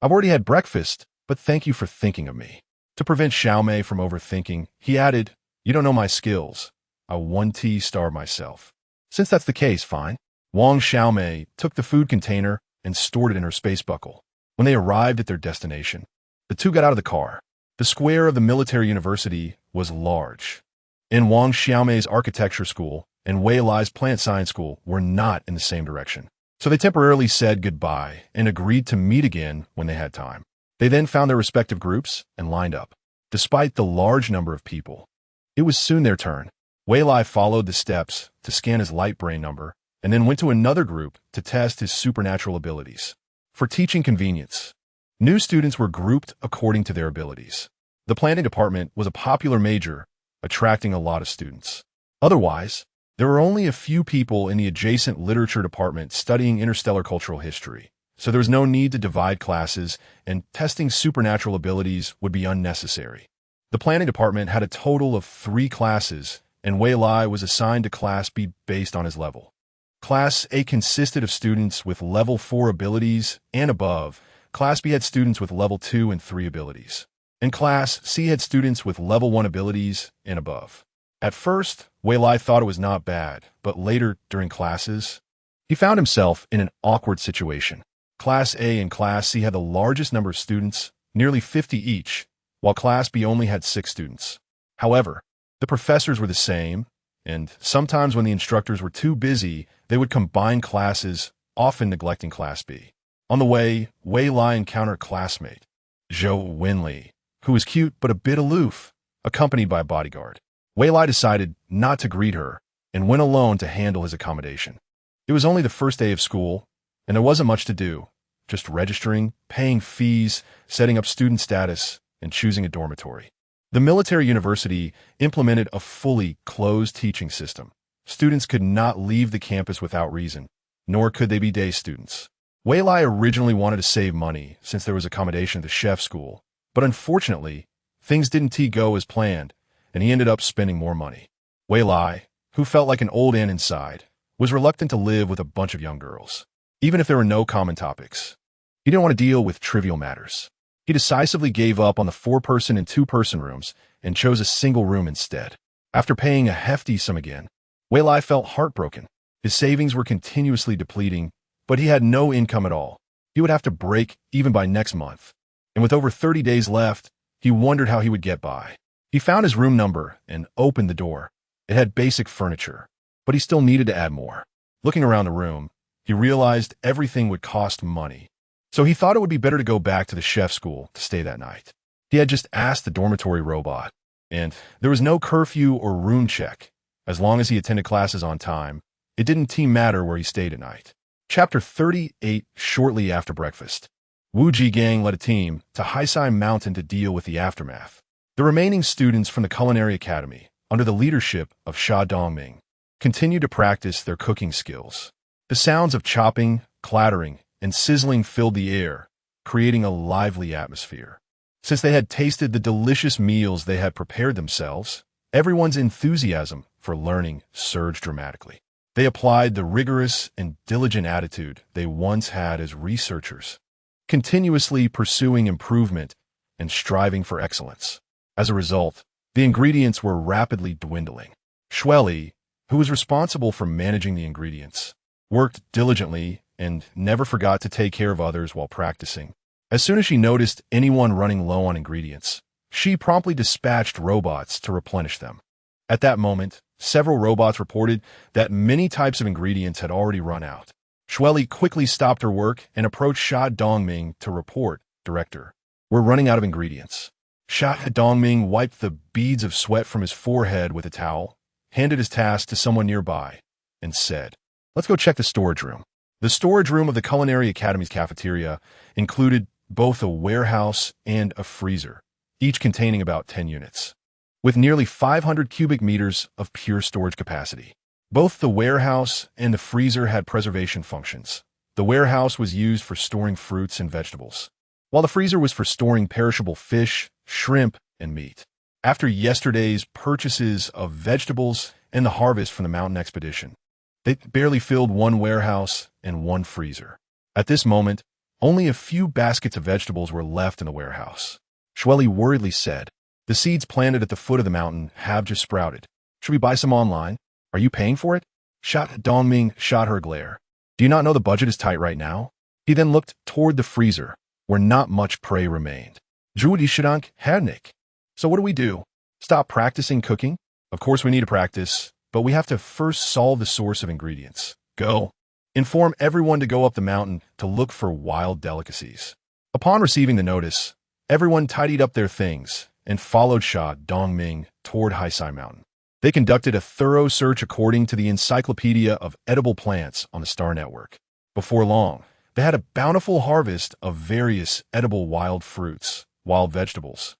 [SPEAKER 1] "I've already had breakfast, but thank you for thinking of me." To prevent Xiaomei from overthinking, he added, "You don't know my skills. I 1T-star myself." "Since that's the case, fine." Wang Xiaomei took the food container and stored it in her space buckle. When they arrived at their destination, the two got out of the car. The square of the military university was large. In Wang Xiaomei's architecture school and Wei Lai's plant science school were not in the same direction. So they temporarily said goodbye and agreed to meet again when they had time. They then found their respective groups and lined up. Despite the large number of people, it was soon their turn. Wei Lai followed the steps to scan his light brain number and then went to another group to test his supernatural abilities. For teaching convenience, new students were grouped according to their abilities. The planning department was a popular major, attracting a lot of students. Otherwise, there were only a few people in the adjacent literature department studying interstellar cultural history, so there was no need to divide classes, and testing supernatural abilities would be unnecessary. The planning department had a total of 3 classes, and Wei Lai was assigned to Class B based on his level. Class A consisted of students with level 4 abilities and above. Class B had students with level 2 and 3 abilities. And Class C had students with level 1 abilities and above. At first, Wei Lai thought it was not bad, but later, during classes, he found himself in an awkward situation. Class A and Class C had the largest number of students, nearly 50 each, while Class B only had 6 students. However, the professors were the same, and sometimes when the instructors were too busy, they would combine classes, often neglecting Class B. On the way, Wei Lai encountered a classmate, Zhou Winli, who was cute but a bit aloof, accompanied by a bodyguard. Wei Lai decided not to greet her and went alone to handle his accommodation. It was only the first day of school, and there wasn't much to do, just registering, paying fees, setting up student status, and choosing a dormitory. The military university implemented a fully closed teaching system. Students could not leave the campus without reason, nor could they be day students. Wei Lai originally wanted to save money since there was accommodation at the chef school, but unfortunately, things didn't go as planned, and he ended up spending more money. Wei Lai, who felt like an old ant inside, was reluctant to live with a bunch of young girls, even if there were no common topics. He didn't want to deal with trivial matters. He decisively gave up on the 4-person and 2-person rooms and chose a single room instead. After paying a hefty sum again, Wei Lai felt heartbroken. His savings were continuously depleting, but he had no income at all. He would have to break even by next month. And with over 30 days left, he wondered how he would get by. He found his room number and opened the door. It had basic furniture, but he still needed to add more. Looking around the room, he realized everything would cost money. So he thought it would be better to go back to the chef school to stay that night. He had just asked the dormitory robot, and there was no curfew or room check. As long as he attended classes on time, it didn't matter where he stayed at night. Chapter 38. Shortly after breakfast, Wu Jigang led a team to Heisai Mountain to deal with the aftermath. The remaining students from the Culinary Academy, under the leadership of Sha Dongming, continued to practice their cooking skills. The sounds of chopping, clattering, and sizzling filled the air, creating a lively atmosphere. Since they had tasted the delicious meals they had prepared themselves, everyone's enthusiasm for learning surged dramatically. They applied the rigorous and diligent attitude they once had as researchers. continuously pursuing improvement and striving for excellence. As a result, the ingredients were rapidly dwindling. Shweli, who was responsible for managing the ingredients, worked diligently and never forgot to take care of others while practicing. As soon as she noticed anyone running low on ingredients, she promptly dispatched robots to replenish them. At that moment, several robots reported that many types of ingredients had already run out. Shweli quickly stopped her work and approached Sha Dongming to report, "Director, we're running out of ingredients." Sha Dongming wiped the beads of sweat from his forehead with a towel, handed his task to someone nearby, and said, "Let's go check the storage room." The storage room of the Culinary Academy's cafeteria included both a warehouse and a freezer, each containing about 10 units, with nearly 500 cubic meters of pure storage capacity. Both the warehouse and the freezer had preservation functions. The warehouse was used for storing fruits and vegetables, while the freezer was for storing perishable fish, shrimp, and meat. After yesterday's purchases of vegetables and the harvest from the mountain expedition, they barely filled one warehouse and one freezer. At this moment, only a few baskets of vegetables were left in the warehouse. Shweli worriedly said, "The seeds planted at the foot of the mountain have just sprouted. Should we buy some online? Are you paying for it?" Sha Dongming shot her a glare. "Do you not know the budget is tight right now?" He then looked toward the freezer, where not much prey remained. "Druidi Shidank Hadnik. So what do we do? Stop practicing cooking? Of course we need to practice, but we have to first solve the source of ingredients. Go. Inform everyone to go up the mountain to look for wild delicacies." Upon receiving the notice, everyone tidied up their things and followed Sha Dongming toward Heisai Mountain. They conducted a thorough search according to the Encyclopedia of Edible Plants on the Star Network. Before long, they had a bountiful harvest of various edible wild fruits, wild vegetables,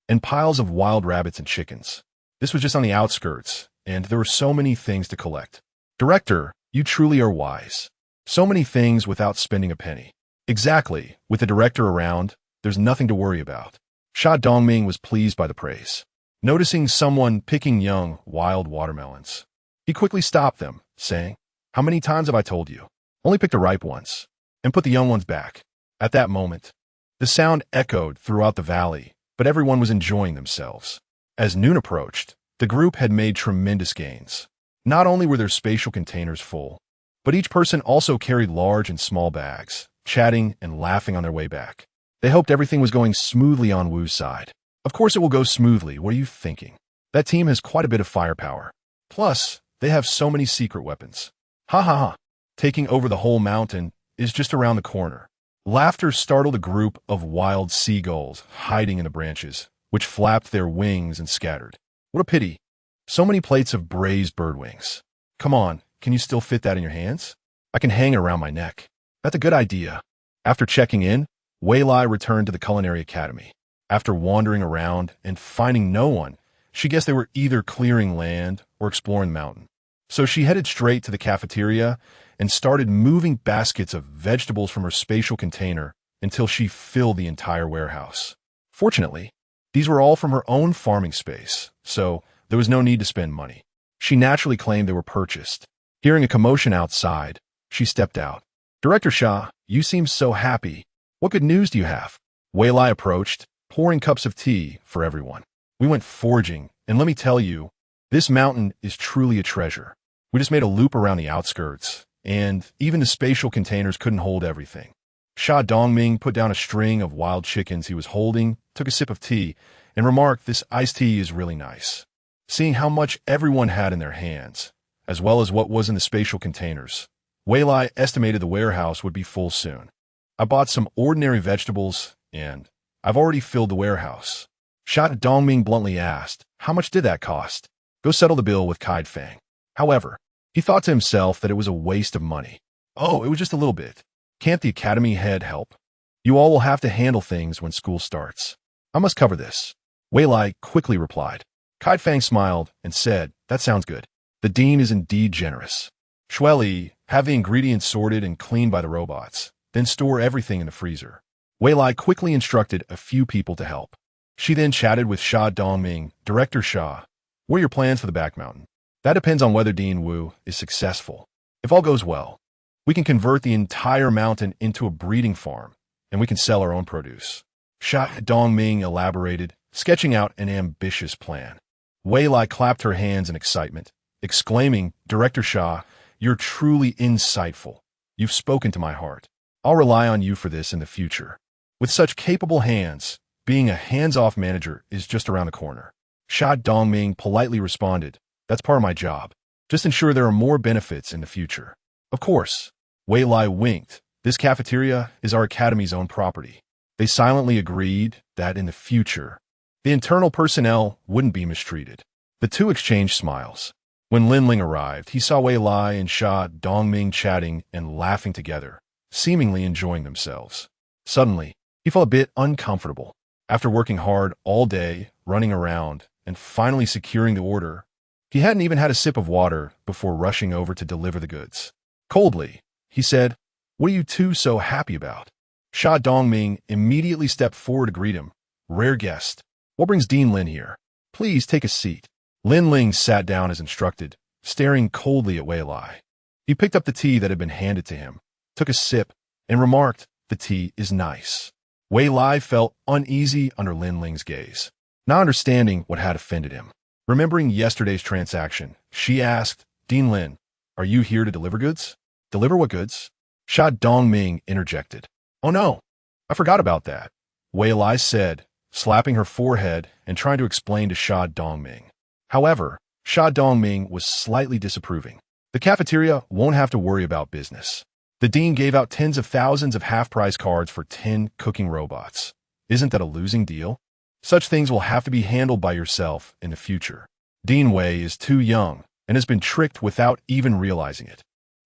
[SPEAKER 1] and piles of wild rabbits and chickens. This was just on the outskirts, and there were so many things to collect. "Director, you truly are wise. So many things without spending a penny." "Exactly. With the director around, there's nothing to worry about." Sha Dongming was pleased by the praise. Noticing someone picking young, wild watermelons, he quickly stopped them, saying, "How many times have I told you? Only pick the ripe ones, and put the young ones back." At that moment, the sound echoed throughout the valley, but everyone was enjoying themselves. As noon approached, the group had made tremendous gains. Not only were their spatial containers full, but each person also carried large and small bags, chatting and laughing on their way back. They hoped everything was going smoothly on Wu's side. Of course it will go smoothly, what are you thinking? That team has quite a bit of firepower. Plus, they have so many secret weapons. Ha ha ha. Taking over the whole mountain is just around the corner. Laughter startled a group of wild seagulls hiding in the branches, which flapped their wings and scattered. What a pity. So many plates of braised bird wings. Come on, can you still fit that in your hands? I can hang it around my neck. That's a good idea. After checking in, Wei Lai returned to the Culinary Academy. After wandering around and finding no one, she guessed they were either clearing land or exploring the mountain. So she headed straight to the cafeteria and started moving baskets of vegetables from her spatial container until she filled the entire warehouse. Fortunately, these were all from her own farming space, so there was no need to spend money. She naturally claimed they were purchased. Hearing a commotion outside, she stepped out. "Director Sha, you seem so happy. What good news do you have?" Wei Lai approached, pouring cups of tea for everyone. "We went foraging, and let me tell you, this mountain is truly a treasure. We just made a loop around the outskirts, and even the spatial containers couldn't hold everything." Sha Dongming put down a string of wild chickens he was holding, took a sip of tea, and remarked, "This iced tea is really nice." Seeing how much everyone had in their hands, as well as what was in the spatial containers, Wei Lai estimated the warehouse would be full soon. "I bought some ordinary vegetables, and I've already filled the warehouse." Sha Dongming bluntly asked, "How much did that cost?" "Go settle the bill with Kaid Fang." However, he thought to himself that it was a waste of money. "Oh, it was just a little bit. Can't the academy head help? You all will have to handle things when school starts. I must cover this." Wei Lai quickly replied. Kaid Fang smiled and said, "That sounds good. The dean is indeed generous." Shweli, have the ingredients sorted and cleaned by the robots, then store everything in the freezer. Wei Lai quickly instructed a few people to help. She then chatted with Sha Dongming. "Director Sha, what are your plans for the back mountain?" "That depends on whether Dean Wu is successful. If all goes well, we can convert the entire mountain into a breeding farm and we can sell our own produce. Sha Dongming elaborated, sketching out an ambitious plan. Wei Lai clapped her hands in excitement, exclaiming, "Director Sha, you're truly insightful. You've spoken to my heart. I'll rely on you for this in the future." With such capable hands, being a hands-off manager is just around the corner. Sha Dongming politely responded, "That's part of my job. Just ensure there are more benefits in the future." "Of course." Wei Lai winked. "This cafeteria is our academy's own property." They silently agreed that in the future, the internal personnel wouldn't be mistreated. The two exchanged smiles. When Lin Ling arrived, he saw Wei Lai and Sha Dongming chatting and laughing together, seemingly enjoying themselves. Suddenly, he felt a bit uncomfortable. After working hard all day, running around, and finally securing the order, he hadn't even had a sip of water before rushing over to deliver the goods. Coldly, he said, "What are you two so happy about?" Sha Dongming immediately stepped forward to greet him. "Rare guest. What brings Dean Lin here? Please take a seat." Lin Ling sat down as instructed, staring coldly at Wei Lai. He picked up the tea that had been handed to him, took a sip, and remarked, "The tea is nice." Wei Lai felt uneasy under Lin Ling's gaze, not understanding what had offended him. Remembering yesterday's transaction, she asked, "Dean Lin, are you here to deliver goods?" "Deliver what goods?" Sha Dongming interjected. "Oh no, I forgot about that," Wei Lai said, slapping her forehead and trying to explain to Sha Dongming. However, Sha Dongming was slightly disapproving. "The cafeteria won't have to worry about business. The dean gave out tens of thousands of half-price cards for 10 cooking robots. Isn't that a losing deal? Such things will have to be handled by yourself in the future. Dean Wei is too young and has been tricked without even realizing it."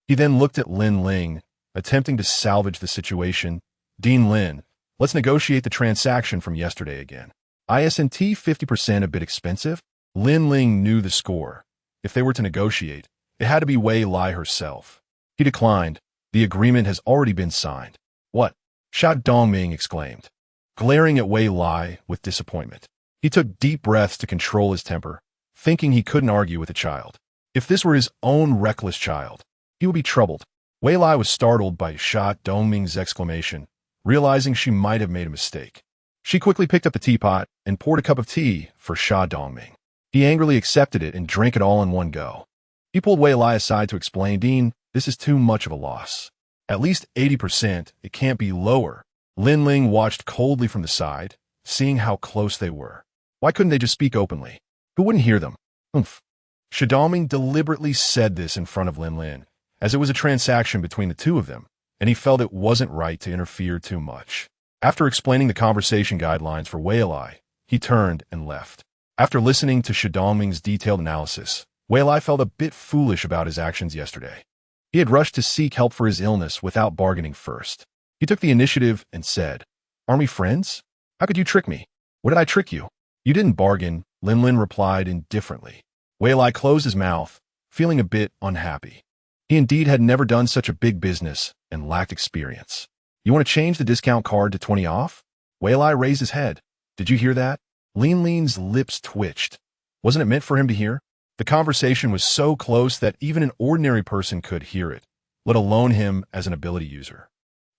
[SPEAKER 1] He then looked at Lin Ling, attempting to salvage the situation. "Dean Lin, let's negotiate the transaction from yesterday again. Isn't 50% a bit expensive?" Lin Ling knew the score. If they were to negotiate, it had to be Wei Lai herself. He declined. "The agreement has already been signed." "What?" Sha Dongming exclaimed, glaring at Wei Lai with disappointment. He took deep breaths to control his temper, thinking he couldn't argue with a child. If this were his own reckless child, he would be troubled. Wei Lai was startled by Sha Dongming's exclamation, realizing she might have made a mistake. She quickly picked up the teapot and poured a cup of tea for Sha Dongming. He angrily accepted it and drank it all in one go. He pulled Wei Lai aside to explain, "Dean, this is too much of a loss. At least 80%, it can't be lower." Lin Ling watched coldly from the side, seeing how close they were. Why couldn't they just speak openly? Who wouldn't hear them? Oomph. Sha Dongming deliberately said this in front of Lin Ling, as it was a transaction between the two of them, and he felt it wasn't right to interfere too much. After explaining the conversation guidelines for Wei Lai, he turned and left. After listening to Sha Dongming's detailed analysis, Wei Lai felt a bit foolish about his actions yesterday. He had rushed to seek help for his illness without bargaining first. He took the initiative and said, "Are we friends? How could you trick me? What did I trick you?" "You didn't bargain," Lin Lin replied indifferently. Wei Lai closed his mouth, feeling a bit unhappy. He indeed had never done such a big business and lacked experience. "You want to change the discount card to 20 off?" Wei Lai raised his head. "Did you hear that?" Lin Lin's lips twitched. Wasn't it meant for him to hear? The conversation was so close that even an ordinary person could hear it, let alone him as an ability user.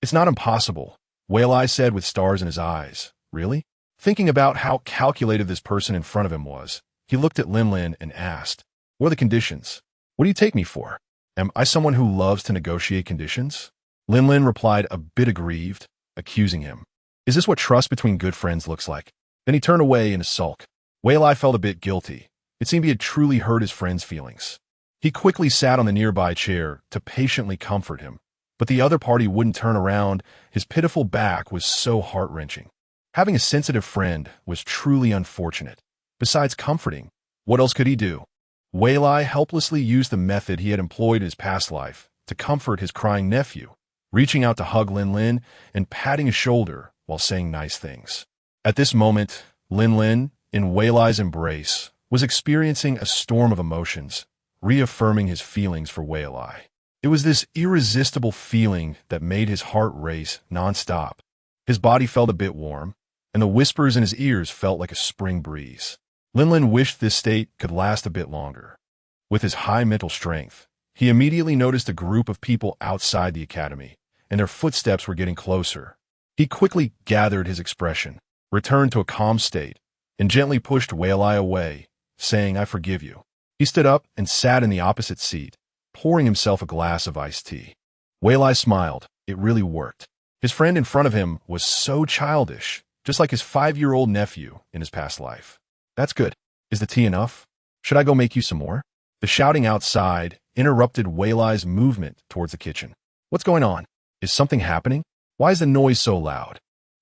[SPEAKER 1] "It's not impossible," Wei Lai said with stars in his eyes. "Really?" Thinking about how calculated this person in front of him was, he looked at Lin Lin and asked, "What are the conditions? What do you take me for? Am I someone who loves to negotiate conditions?" Lin Lin replied a bit aggrieved, accusing him. "Is this what trust between good friends looks like?" Then he turned away in a sulk. Wei Lai felt a bit guilty. It seemed he had truly hurt his friend's feelings. He quickly sat on the nearby chair to patiently comfort him, but the other party wouldn't turn around. His pitiful back was so heart-wrenching. Having a sensitive friend was truly unfortunate. Besides comforting, what else could he do? Wei Lai helplessly used the method he had employed in his past life to comfort his crying nephew, reaching out to hug Lin Lin and patting his shoulder while saying nice things. At this moment, Lin Lin, in Wei Lai's embrace, was experiencing a storm of emotions, reaffirming his feelings for Wei Lai. It was this irresistible feeling that made his heart race nonstop. His body felt a bit warm, and the whispers in his ears felt like a spring breeze. Lin Lin wished this state could last a bit longer. With his high mental strength, he immediately noticed a group of people outside the academy, and their footsteps were getting closer. He quickly gathered his expression, returned to a calm state, and gently pushed Wei-Lai away, saying, "I forgive you." He stood up and sat in the opposite seat, pouring himself a glass of iced tea. Wei-Lai smiled. It really worked. His friend in front of him was so childish, just like his 5-year-old nephew in his past life. "That's good. Is the tea enough? Should I go make you some more?" The shouting outside interrupted Wei-Lai's movement towards the kitchen. "What's going on? Is something happening? Why is the noise so loud?"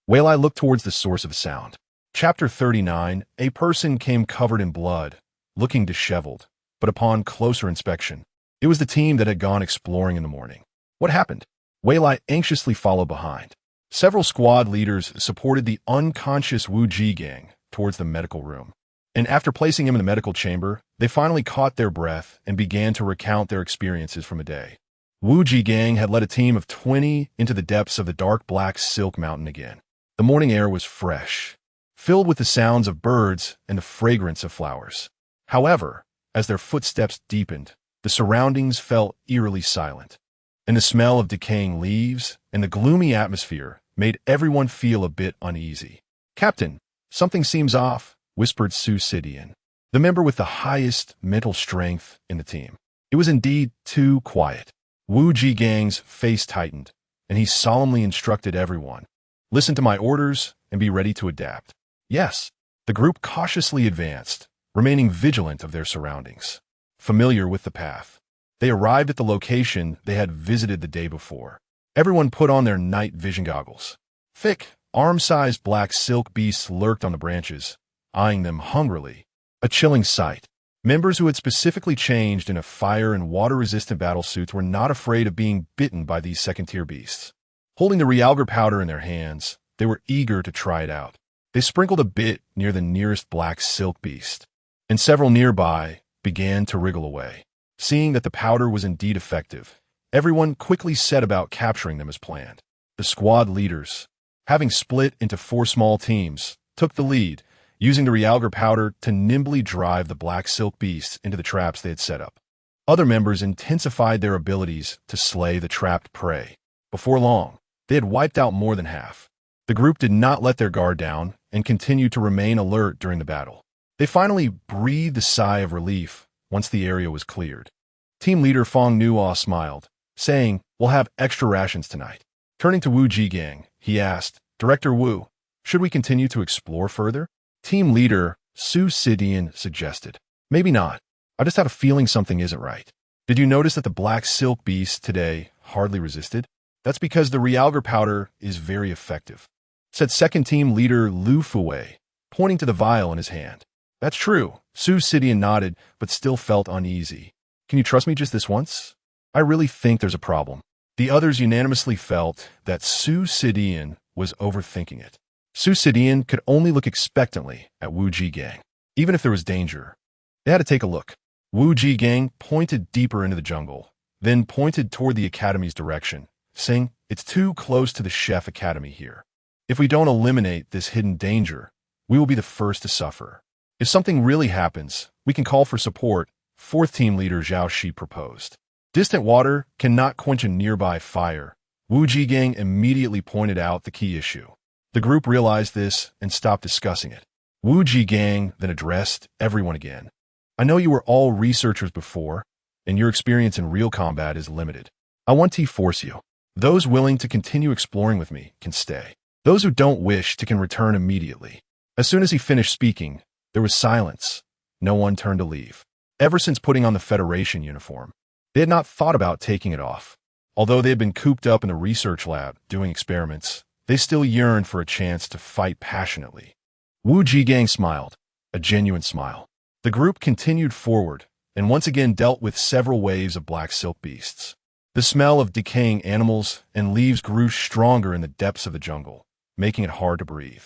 [SPEAKER 1] Wei-Lai looked towards the source of the sound. Chapter 39, a person came covered in blood, looking disheveled, but upon closer inspection, it was the team that had gone exploring in the morning. What happened? Wei-Lai anxiously followed behind. Several squad leaders supported the unconscious Wu Ji gang towards the medical room. And after placing him in the medical chamber, they finally caught their breath and began to recount their experiences from the day. Wu Ji gang had led a team of 20 into the depths of the dark black silk mountain again. The morning air was fresh, filled with the sounds of birds and the fragrance of flowers. However, as their footsteps deepened, the surroundings felt eerily silent, and the smell of decaying leaves and the gloomy atmosphere made everyone feel a bit uneasy. "Captain, something seems off," whispered Su-Sidian, the member with the highest mental strength in the team. It was indeed too quiet. Wu Ji gang's face tightened, and he solemnly instructed everyone, "Listen to my orders and be ready to adapt." Yes, the group cautiously advanced, remaining vigilant of their surroundings, familiar with the path. They arrived at the location they had visited the day before. Everyone put on their night vision goggles. Thick, arm-sized black silk beasts lurked on the branches, eyeing them hungrily, a chilling sight. Members who had specifically changed into fire and water-resistant battlesuits were not afraid of being bitten by these second-tier beasts. Holding the realgar powder in their hands, they were eager to try it out. They sprinkled a bit near the nearest black silk beast, and several nearby began to wriggle away. Seeing that the powder was indeed effective, everyone quickly set about capturing them as planned. The squad leaders, having split into 4 small teams, took the lead, using the realgar powder to nimbly drive the black silk beasts into the traps they had set up. Other members intensified their abilities to slay the trapped prey. Before long, they had wiped out more than half. The group did not let their guard down and continued to remain alert during the battle. They finally breathed a sigh of relief once the area was cleared. Team leader Fong Nuo smiled, saying, "We'll have extra rations tonight." Turning to Wu Ji gang, he asked, "Director Wu, should we continue to explore further?" Team leader Su-Sidian suggested, "Maybe not. I just have a feeling something isn't right. Did you notice that the black silk beast today hardly resisted? That's because the realgar powder is very effective," said second team leader Lu Fuwei, pointing to the vial in his hand. "That's true." Su-Sidian nodded, but still felt uneasy. "Can you trust me just this once? I really think there's a problem." The others unanimously felt that Su-Sidian was overthinking it. Su-Sidian could only look expectantly at Wu Ji gang, even if there was danger. They had to take a look. Wu Ji gang pointed deeper into the jungle, then pointed toward the academy's direction, saying, "It's too close to the Chef Academy here. If we don't eliminate this hidden danger, we will be the first to suffer. If something really happens, we can call for support," fourth team leader Zhao Shi proposed. "Distant water cannot quench a nearby fire." Wu Ji gang immediately pointed out the key issue. The group realized this and stopped discussing it. Wu Ji gang then addressed everyone again. "I know you were all researchers before, and your experience in real combat is limited. I want to force you. Those willing to continue exploring with me can stay. Those who don't wish to can return immediately." As soon as he finished speaking, there was silence. No one turned to leave. Ever since putting on the Federation uniform, they had not thought about taking it off. Although they had been cooped up in the research lab doing experiments, they still yearned for a chance to fight passionately. Wu Ji gang smiled, a genuine smile. The group continued forward and once again dealt with several waves of black silk beasts. The smell of decaying animals and leaves grew stronger in the depths of the jungle, making it hard to breathe.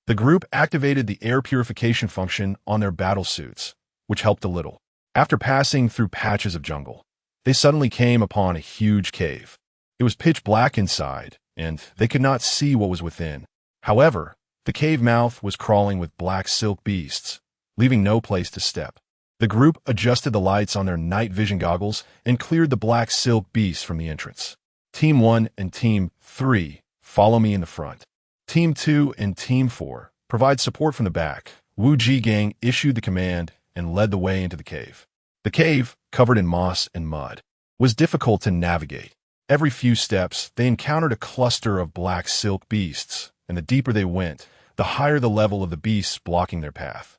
[SPEAKER 1] The group activated the air purification function on their battlesuits, which helped a little. After passing through patches of jungle, they suddenly came upon a huge cave. It was pitch black inside, and they could not see what was within. However, the cave mouth was crawling with black silk beasts, leaving no place to step. The group adjusted the lights on their night vision goggles and cleared the black silk beasts from the entrance. Team 1 and Team 3, follow me in the front. Team 2 and Team 4 provide support from the back. Wu Gang issued the command and led the way into the cave. The cave, covered in moss and mud, was difficult to navigate. Every few steps, they encountered a cluster of black silk beasts, and the deeper they went, the higher the level of the beasts blocking their path.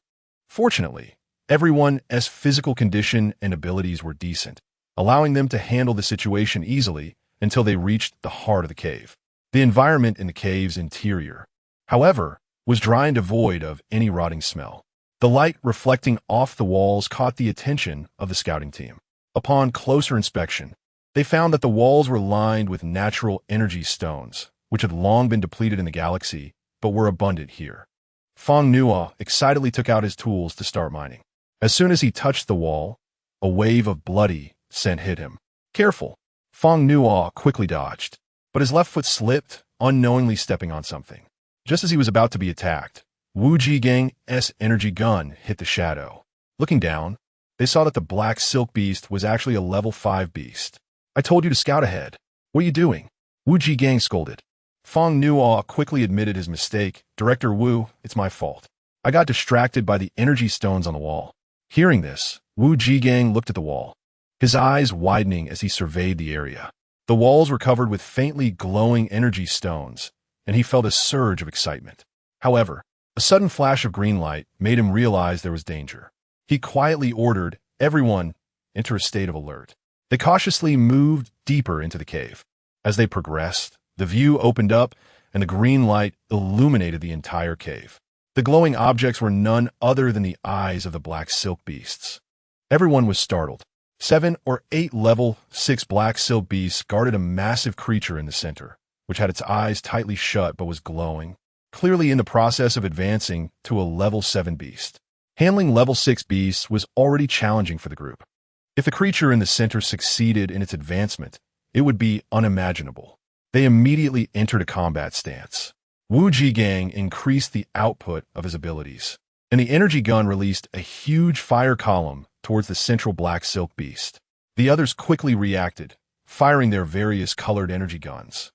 [SPEAKER 1] Fortunately, everyone's physical condition and abilities were decent, allowing them to handle the situation easily until they reached the heart of the cave. The environment in the cave's interior, however, was dry and devoid of any rotting smell. The light reflecting off the walls caught the attention of the scouting team. Upon closer inspection, they found that the walls were lined with natural energy stones, which had long been depleted in the galaxy, but were abundant here. Feng Nuo excitedly took out his tools to start mining. As soon as he touched the wall, a wave of bloody scent hit him. Careful! Feng Nuo quickly dodged, but his left foot slipped, unknowingly stepping on something. Just as he was about to be attacked, Wu Gang's energy gun hit the shadow. Looking down, they saw that the black silk beast was actually a level 5 beast. "I told you to scout ahead. What are you doing?" Wu Gang scolded. Feng Nuo quickly admitted his mistake. "Director Wu, it's my fault. I got distracted by the energy stones on the wall." Hearing this, Wu Gang looked at the wall, his eyes widening as he surveyed the area. The walls were covered with faintly glowing energy stones, and he felt a surge of excitement. However, a sudden flash of green light made him realize there was danger. He quietly ordered everyone enter a state of alert. They cautiously moved deeper into the cave. As they progressed, the view opened up, and the green light illuminated the entire cave. The glowing objects were none other than the eyes of the black silk beasts. Everyone was startled. 7 or 8 level 6 black silk beasts guarded a massive creature in the center, which had its eyes tightly shut but was glowing, clearly in the process of advancing to a level 7 beast. Handling level 6 beasts was already challenging for the group. If the creature in the center succeeded in its advancement, it would be unimaginable. They immediately entered a combat stance. Wu Gang increased the output of his abilities, and the energy gun released a huge fire column towards the central black silk beast. The others quickly reacted, firing their various colored energy guns.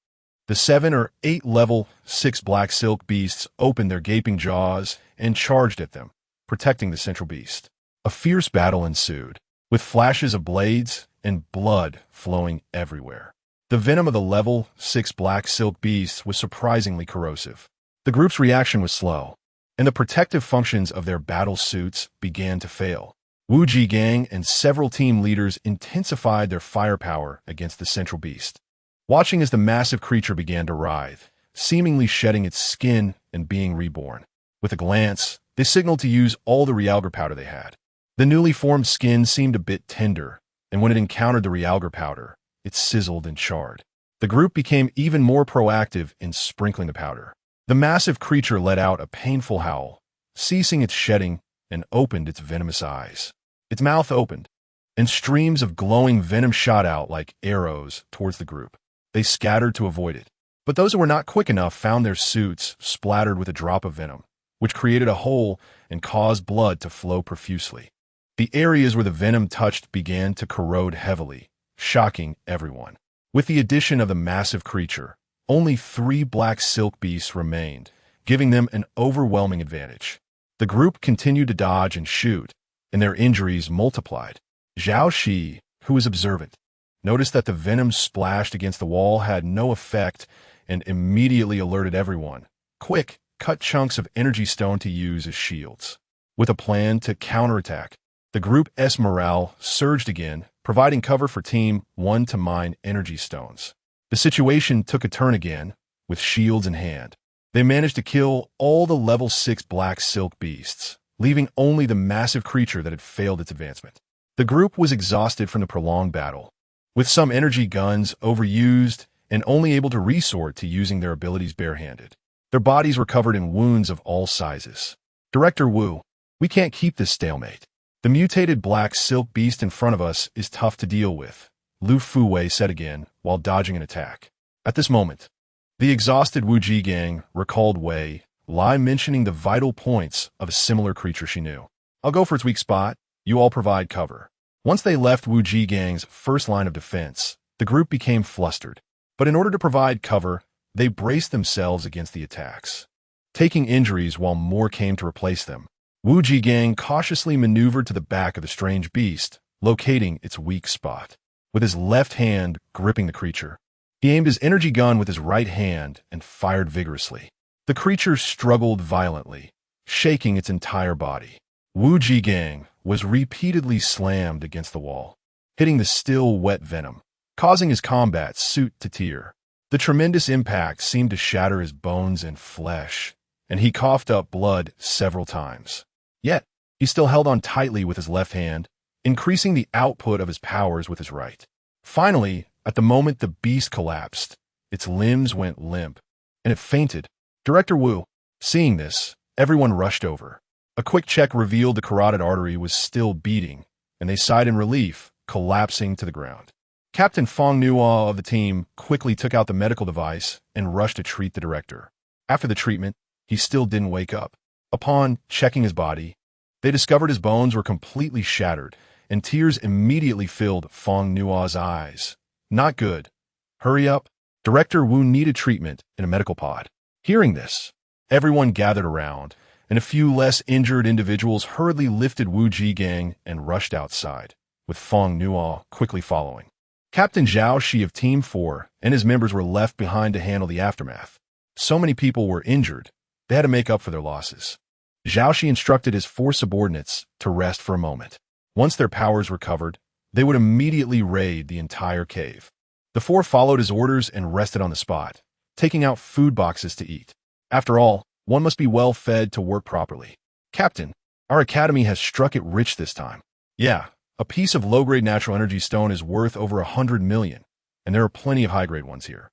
[SPEAKER 1] The 7 or 8 level 6 black silk beasts opened their gaping jaws and charged at them, protecting the central beast. A fierce battle ensued, with flashes of blades and blood flowing everywhere. The venom of the level 6 black silk beasts was surprisingly corrosive. The group's reaction was slow, and the protective functions of their battle suits began to fail. Wu Gang and several team leaders intensified their firepower against the central beast. Watching as the massive creature began to writhe, seemingly shedding its skin and being reborn. With a glance, they signaled to use all the realgar powder they had. The newly formed skin seemed a bit tender, and when it encountered the realgar powder, it sizzled and charred. The group became even more proactive in sprinkling the powder. The massive creature let out a painful howl, ceasing its shedding, and opened its venomous eyes. Its mouth opened, and streams of glowing venom shot out like arrows towards the group. They scattered to avoid it, but those who were not quick enough found their suits splattered with a drop of venom, which created a hole and caused blood to flow profusely. The areas where the venom touched began to corrode heavily, shocking everyone. With the addition of the massive creature, only 3 black silk beasts remained, giving them an overwhelming advantage. The group continued to dodge and shoot, and their injuries multiplied. Zhao Shi, who was observant, noticed that the venom splashed against the wall had no effect and immediately alerted everyone. "Quick, cut chunks of energy stone to use as shields." With a plan to counterattack, the group's morale surged again, providing cover for Team 1 to mine energy stones. The situation took a turn again, with shields in hand. They managed to kill all the level 6 black silk beasts, leaving only the massive creature that had failed its advancement. The group was exhausted from the prolonged battle, with some energy guns overused and only able to resort to using their abilities barehanded. Their bodies were covered in wounds of all sizes. "Director Wu, we can't keep this stalemate. The mutated black silk beast in front of us is tough to deal with," Lu Fuwei said again while dodging an attack. At this moment, the exhausted Wu Gang recalled Wei Lai mentioning the vital points of a similar creature she knew. "I'll go for its weak spot. You all provide cover." Once they left Wu Gang's first line of defense, the group became flustered. But in order to provide cover, They braced themselves against the attacks, taking injuries while more came to replace them. Wu Jigang cautiously maneuvered to the back of the strange beast, locating its weak spot. With his left hand gripping the creature, he aimed his energy gun with his right hand and fired vigorously. The creature struggled violently, shaking its entire body. Wu Jigang was repeatedly slammed against the wall, hitting the still wet venom, causing his combat suit to tear. The tremendous impact seemed to shatter his bones and flesh, and he coughed up blood several times. Yet, he still held on tightly with his left hand, increasing the output of his powers with his right. Finally, at the moment the beast collapsed, its limbs went limp, and it fainted. Director Wu, seeing this, everyone rushed over. A quick check revealed the carotid artery was still beating, and they sighed in relief, collapsing to the ground. Captain Fong Nuo of the team quickly took out the medical device and rushed to treat the director. After the treatment, he still didn't wake up. Upon checking his body, they discovered his bones were completely shattered, and tears immediately filled Fong Nuo's eyes. Not good. Hurry up. Director Wu needed treatment in a medical pod. Hearing this, everyone gathered around, and a few less injured individuals hurriedly lifted Wu Jigang and rushed outside, with Fong Nuo quickly following. Captain Zhao Shi of Team 4 and his members were left behind to handle the aftermath. So many people were injured, they had to make up for their losses. Zhao Shi instructed his 4 subordinates to rest for a moment. Once their powers recovered, they would immediately raid the entire cave. The 4 followed his orders and rested on the spot, taking out food boxes to eat. After all, one must be well fed to work properly. Captain, our academy has struck it rich this time. Yeah, a piece of low-grade natural energy stone is worth over 100 million, and there are plenty of high-grade ones here.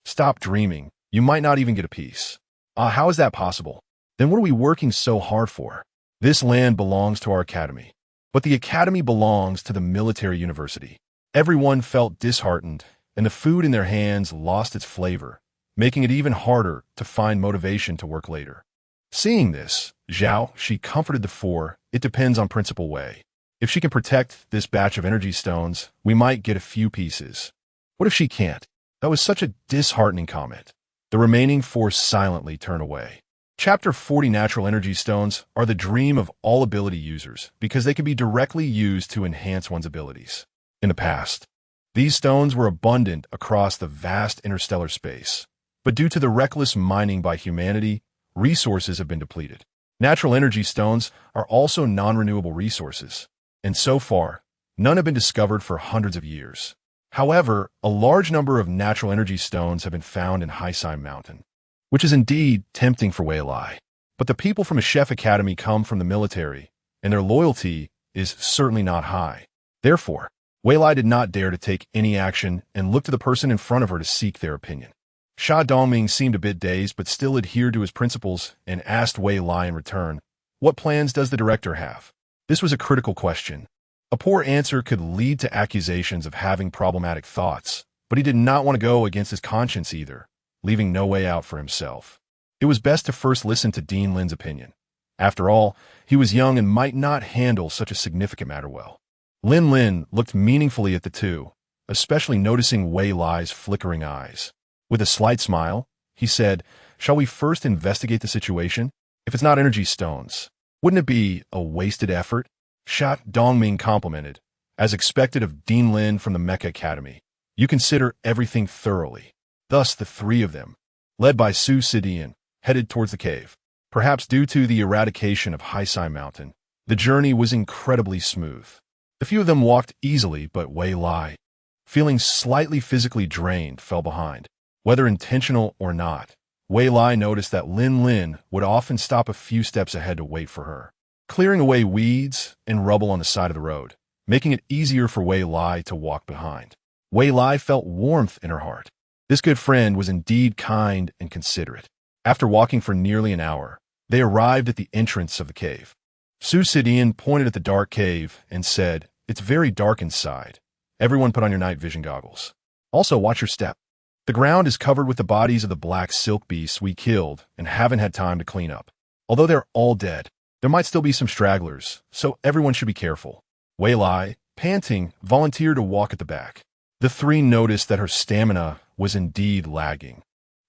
[SPEAKER 1] Stop dreaming. You might not even get a piece. How is that possible? Then what are we working so hard for? This land belongs to our academy, but the academy belongs to the military university. Everyone felt disheartened, and the food in their hands lost its flavor, making it even harder to find motivation to work later. Seeing this, Zhao Shi comforted the 4. It depends on Principal Wei. If she can protect this batch of energy stones, we might get a few pieces. What if she can't? That was such a disheartening comment. The remaining 4 silently turn away. Chapter 40 Natural energy stones are the dream of all ability users because they can be directly used to enhance one's abilities. In the past, these stones were abundant across the vast interstellar space, but due to the reckless mining by humanity, resources have been depleted. Natural energy stones are also non-renewable resources, and so far, none have been discovered for hundreds of years. However, a large number of natural energy stones have been found in Sigh Mountain, which is indeed tempting for Wei Lai. But the people from a chef academy come from the military, and their loyalty is certainly not high. Therefore, Wei Lai did not dare to take any action and looked to the person in front of her to seek their opinion. Sha Dongming seemed a bit dazed but still adhered to his principles and asked Wei Lai in return, "What plans does the director have?" This was a critical question. A poor answer could lead to accusations of having problematic thoughts, but he did not want to go against his conscience either, leaving no way out for himself. It was best to first listen to Dean Lin's opinion. After all, he was young and might not handle such a significant matter well. Lin looked meaningfully at the two, especially noticing Wei Lai's flickering eyes. With a slight smile, he said, "Shall we first investigate the situation? If it's not energy stones, wouldn't it be a wasted effort?" Sha Dongming complimented, as expected of Dean Lin from the Mecha Academy. "You consider everything thoroughly." Thus the 3 of them, led by Su Sidian, headed towards the cave. Perhaps due to the eradication of Sigh Mountain, the journey was incredibly smooth. The few of them walked easily, but Wei Lai, feeling slightly physically drained, fell behind. Whether intentional or not, Wei Lai noticed that Lin would often stop a few steps ahead to wait for her, clearing away weeds and rubble on the side of the road, making it easier for Wei Lai to walk behind. Wei Lai felt warmth in her heart. This good friend was indeed kind and considerate. After walking for nearly an hour, they arrived at the entrance of the cave. Su Sidian pointed at the dark cave and said, "It's very dark inside. Everyone put on your night vision goggles. Also, watch your step. The ground is covered with the bodies of the black silk beasts we killed and haven't had time to clean up. Although they're all dead, there might still be some stragglers, so everyone should be careful." Wei Lai, panting, volunteered to walk at the back. The 3 noticed that her stamina was indeed lagging.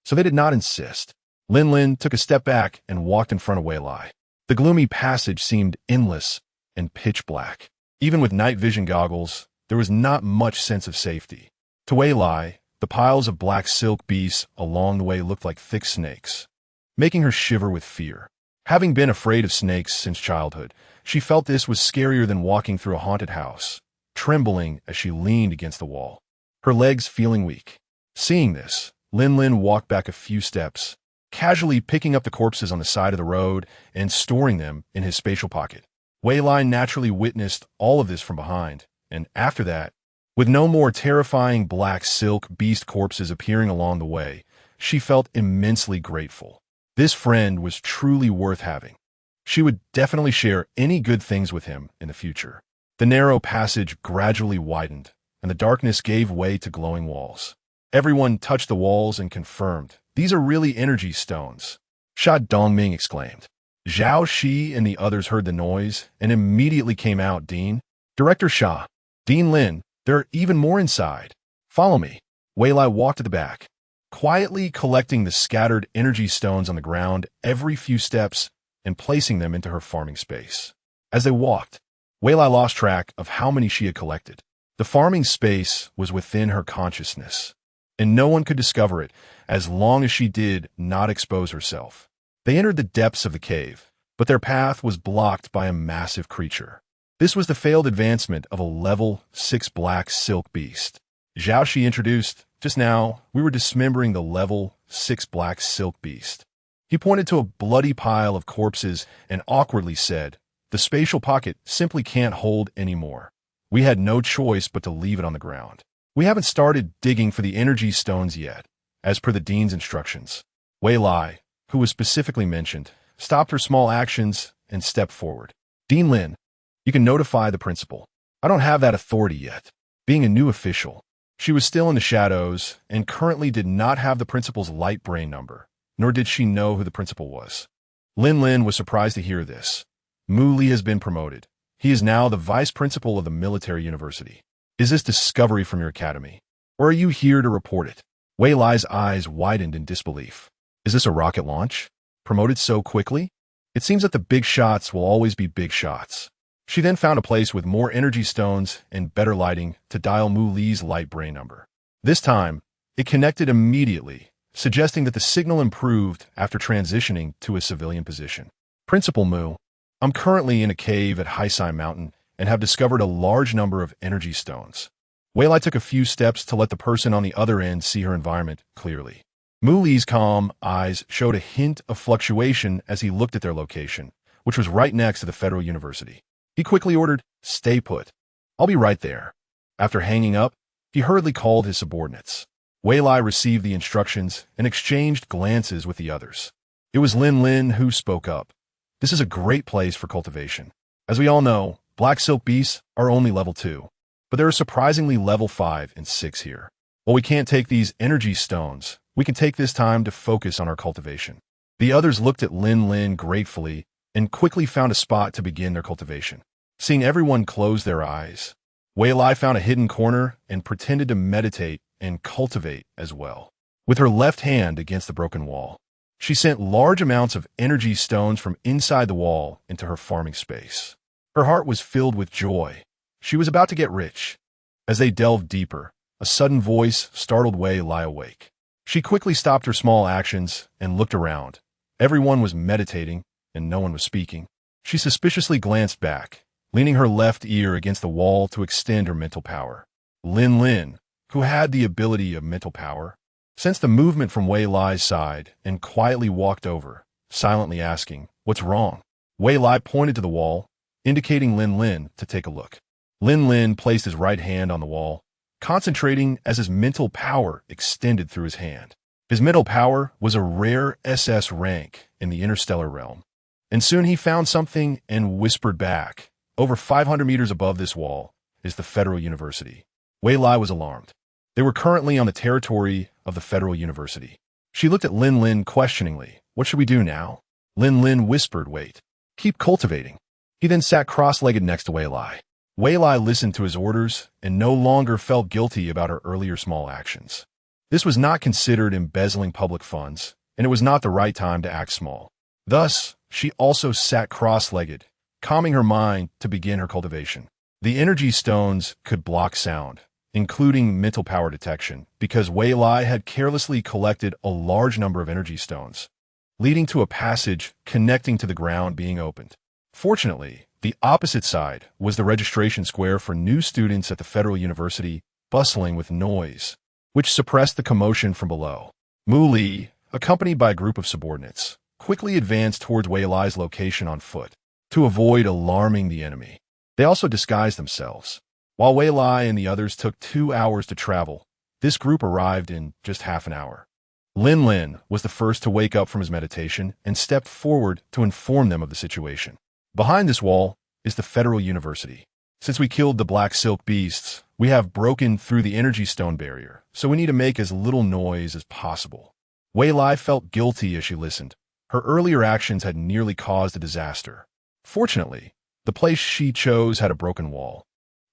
[SPEAKER 1] so they did not insist. Lin Lin took a step back and walked in front of Wei Lai. The gloomy passage seemed endless and pitch black. Even with night vision goggles, there was not much sense of safety. To Wei Lai, the piles of black silk beasts along the way looked like thick snakes, making her shiver with fear. Having been afraid of snakes since childhood, she felt this was scarier than walking through a haunted house, trembling as she leaned against the wall, her legs feeling weak. Seeing this, Lin Lin walked back a few steps, casually picking up the corpses on the side of the road and storing them in his spatial pocket. Wei Lai naturally witnessed all of this from behind, and after that, with no more terrifying black silk beast corpses appearing along the way, she felt immensely grateful. This friend was truly worth having. She would definitely share any good things with him in the future. The narrow passage gradually widened, and the darkness gave way to glowing walls. Everyone touched the walls and confirmed, "These are really energy stones," Sha Dongming exclaimed. Zhao Shi and the others heard the noise and immediately came out. "Dean, Director Sha, Dean Lin, there are even more inside. Follow me." Wei Lai walked to the back, quietly collecting the scattered energy stones on the ground every few steps and placing them into her farming space. As they walked, Wei Lai lost track of how many she had collected. The farming space was within her consciousness, and no one could discover it as long as she did not expose herself. They entered the depths of the cave, but their path was blocked by a massive creature. This was the failed advancement of a level 6 black silk beast. Zhao Shi introduced, "Just now, we were dismembering the level 6 black silk beast." He pointed to a bloody pile of corpses and awkwardly said, "The spatial pocket simply can't hold any more. We had no choice but to leave it on the ground. We haven't started digging for the energy stones yet, as per the Dean's instructions." Wei Lai, who was specifically mentioned, stopped her small actions and stepped forward. "Dean Lin, you can notify the principal. I don't have that authority yet." Being a new official, she was still in the shadows and currently did not have the principal's light brain number, nor did she know who the principal was. Lin Lin was surprised to hear this. Mu Li has been promoted. He is now the vice principal of the military university. Is this discovery from your academy, or are you here to report it? Wei Lai's eyes widened in disbelief. Is this a rocket launch? Promoted so quickly? It seems that the big shots will always be big shots. She then found a place with more energy stones and better lighting to dial Mu Li's light brain number. This time, it connected immediately, suggesting that the signal improved after transitioning to a civilian position. "Principal Mu, I'm currently in a cave at Heisai Mountain and have discovered a large number of energy stones." Wei Lai took a few steps to let the person on the other end see her environment clearly. Mu Li's calm eyes showed a hint of fluctuation as he looked at their location, which was right next to the Federal University. He quickly ordered, "Stay put. I'll be right there." After hanging up, he hurriedly called his subordinates. Wei Lai received the instructions and exchanged glances with the others. It was Lin Lin who spoke up. "This is a great place for cultivation. As we all know, black silk beasts are only level 2, but there are surprisingly level 5 and 6 here. While we can't take these energy stones, we can take this time to focus on our cultivation." The others looked at Lin Lin gratefully and quickly found a spot to begin their cultivation. Seeing everyone close their eyes, Wei Lai found a hidden corner and pretended to meditate and cultivate as well. With her left hand against the broken wall, she sent large amounts of energy stones from inside the wall into her farming space. Her heart was filled with joy. She was about to get rich. As they delved deeper, a sudden voice startled Wei Lai awake. She quickly stopped her small actions and looked around. Everyone was meditating, and no one was speaking. She suspiciously glanced back, leaning her left ear against the wall to extend her mental power. Lin Lin, who had the ability of mental power, sensed the movement from Wei Lai's side and quietly walked over, silently asking, "What's wrong?" Wei Lai pointed to the wall, indicating Lin Lin to take a look. Lin Lin placed his right hand on the wall, concentrating as his mental power extended through his hand. His mental power was a rare SS rank in the interstellar realm, and soon he found something and whispered back, "Over 500 meters above this wall is the Federal University." Wei Lai was alarmed. They were currently on the territory of the Federal University. She looked at Lin Lin questioningly. "What should we do now?" Lin Lin whispered, "Wait. Keep cultivating." He then sat cross-legged next to Wei Lai. Wei Lai listened to his orders and no longer felt guilty about her earlier small actions. This was not considered embezzling public funds, and it was not the right time to act small. Thus, she also sat cross-legged, calming her mind to begin her cultivation. The energy stones could block sound, including mental power detection, because Wei Lai had carelessly collected a large number of energy stones, leading to a passage connecting to the ground being opened. Fortunately, the opposite side was the registration square for new students at the Federal University, bustling with noise, which suppressed the commotion from below. Mu Li, accompanied by a group of subordinates, quickly advanced towards Wei Lai's location on foot, to avoid alarming the enemy. They also disguised themselves. While Wei Lai and the others took 2 hours to travel, this group arrived in just half an hour. Lin Lin was the first to wake up from his meditation and stepped forward to inform them of the situation. Behind this wall is the Federal University. Since we killed the black silk beasts, we have broken through the energy stone barrier, so we need to make as little noise as possible. Wei Lai felt guilty as she listened. Her earlier actions had nearly caused a disaster. Fortunately, the place she chose had a broken wall,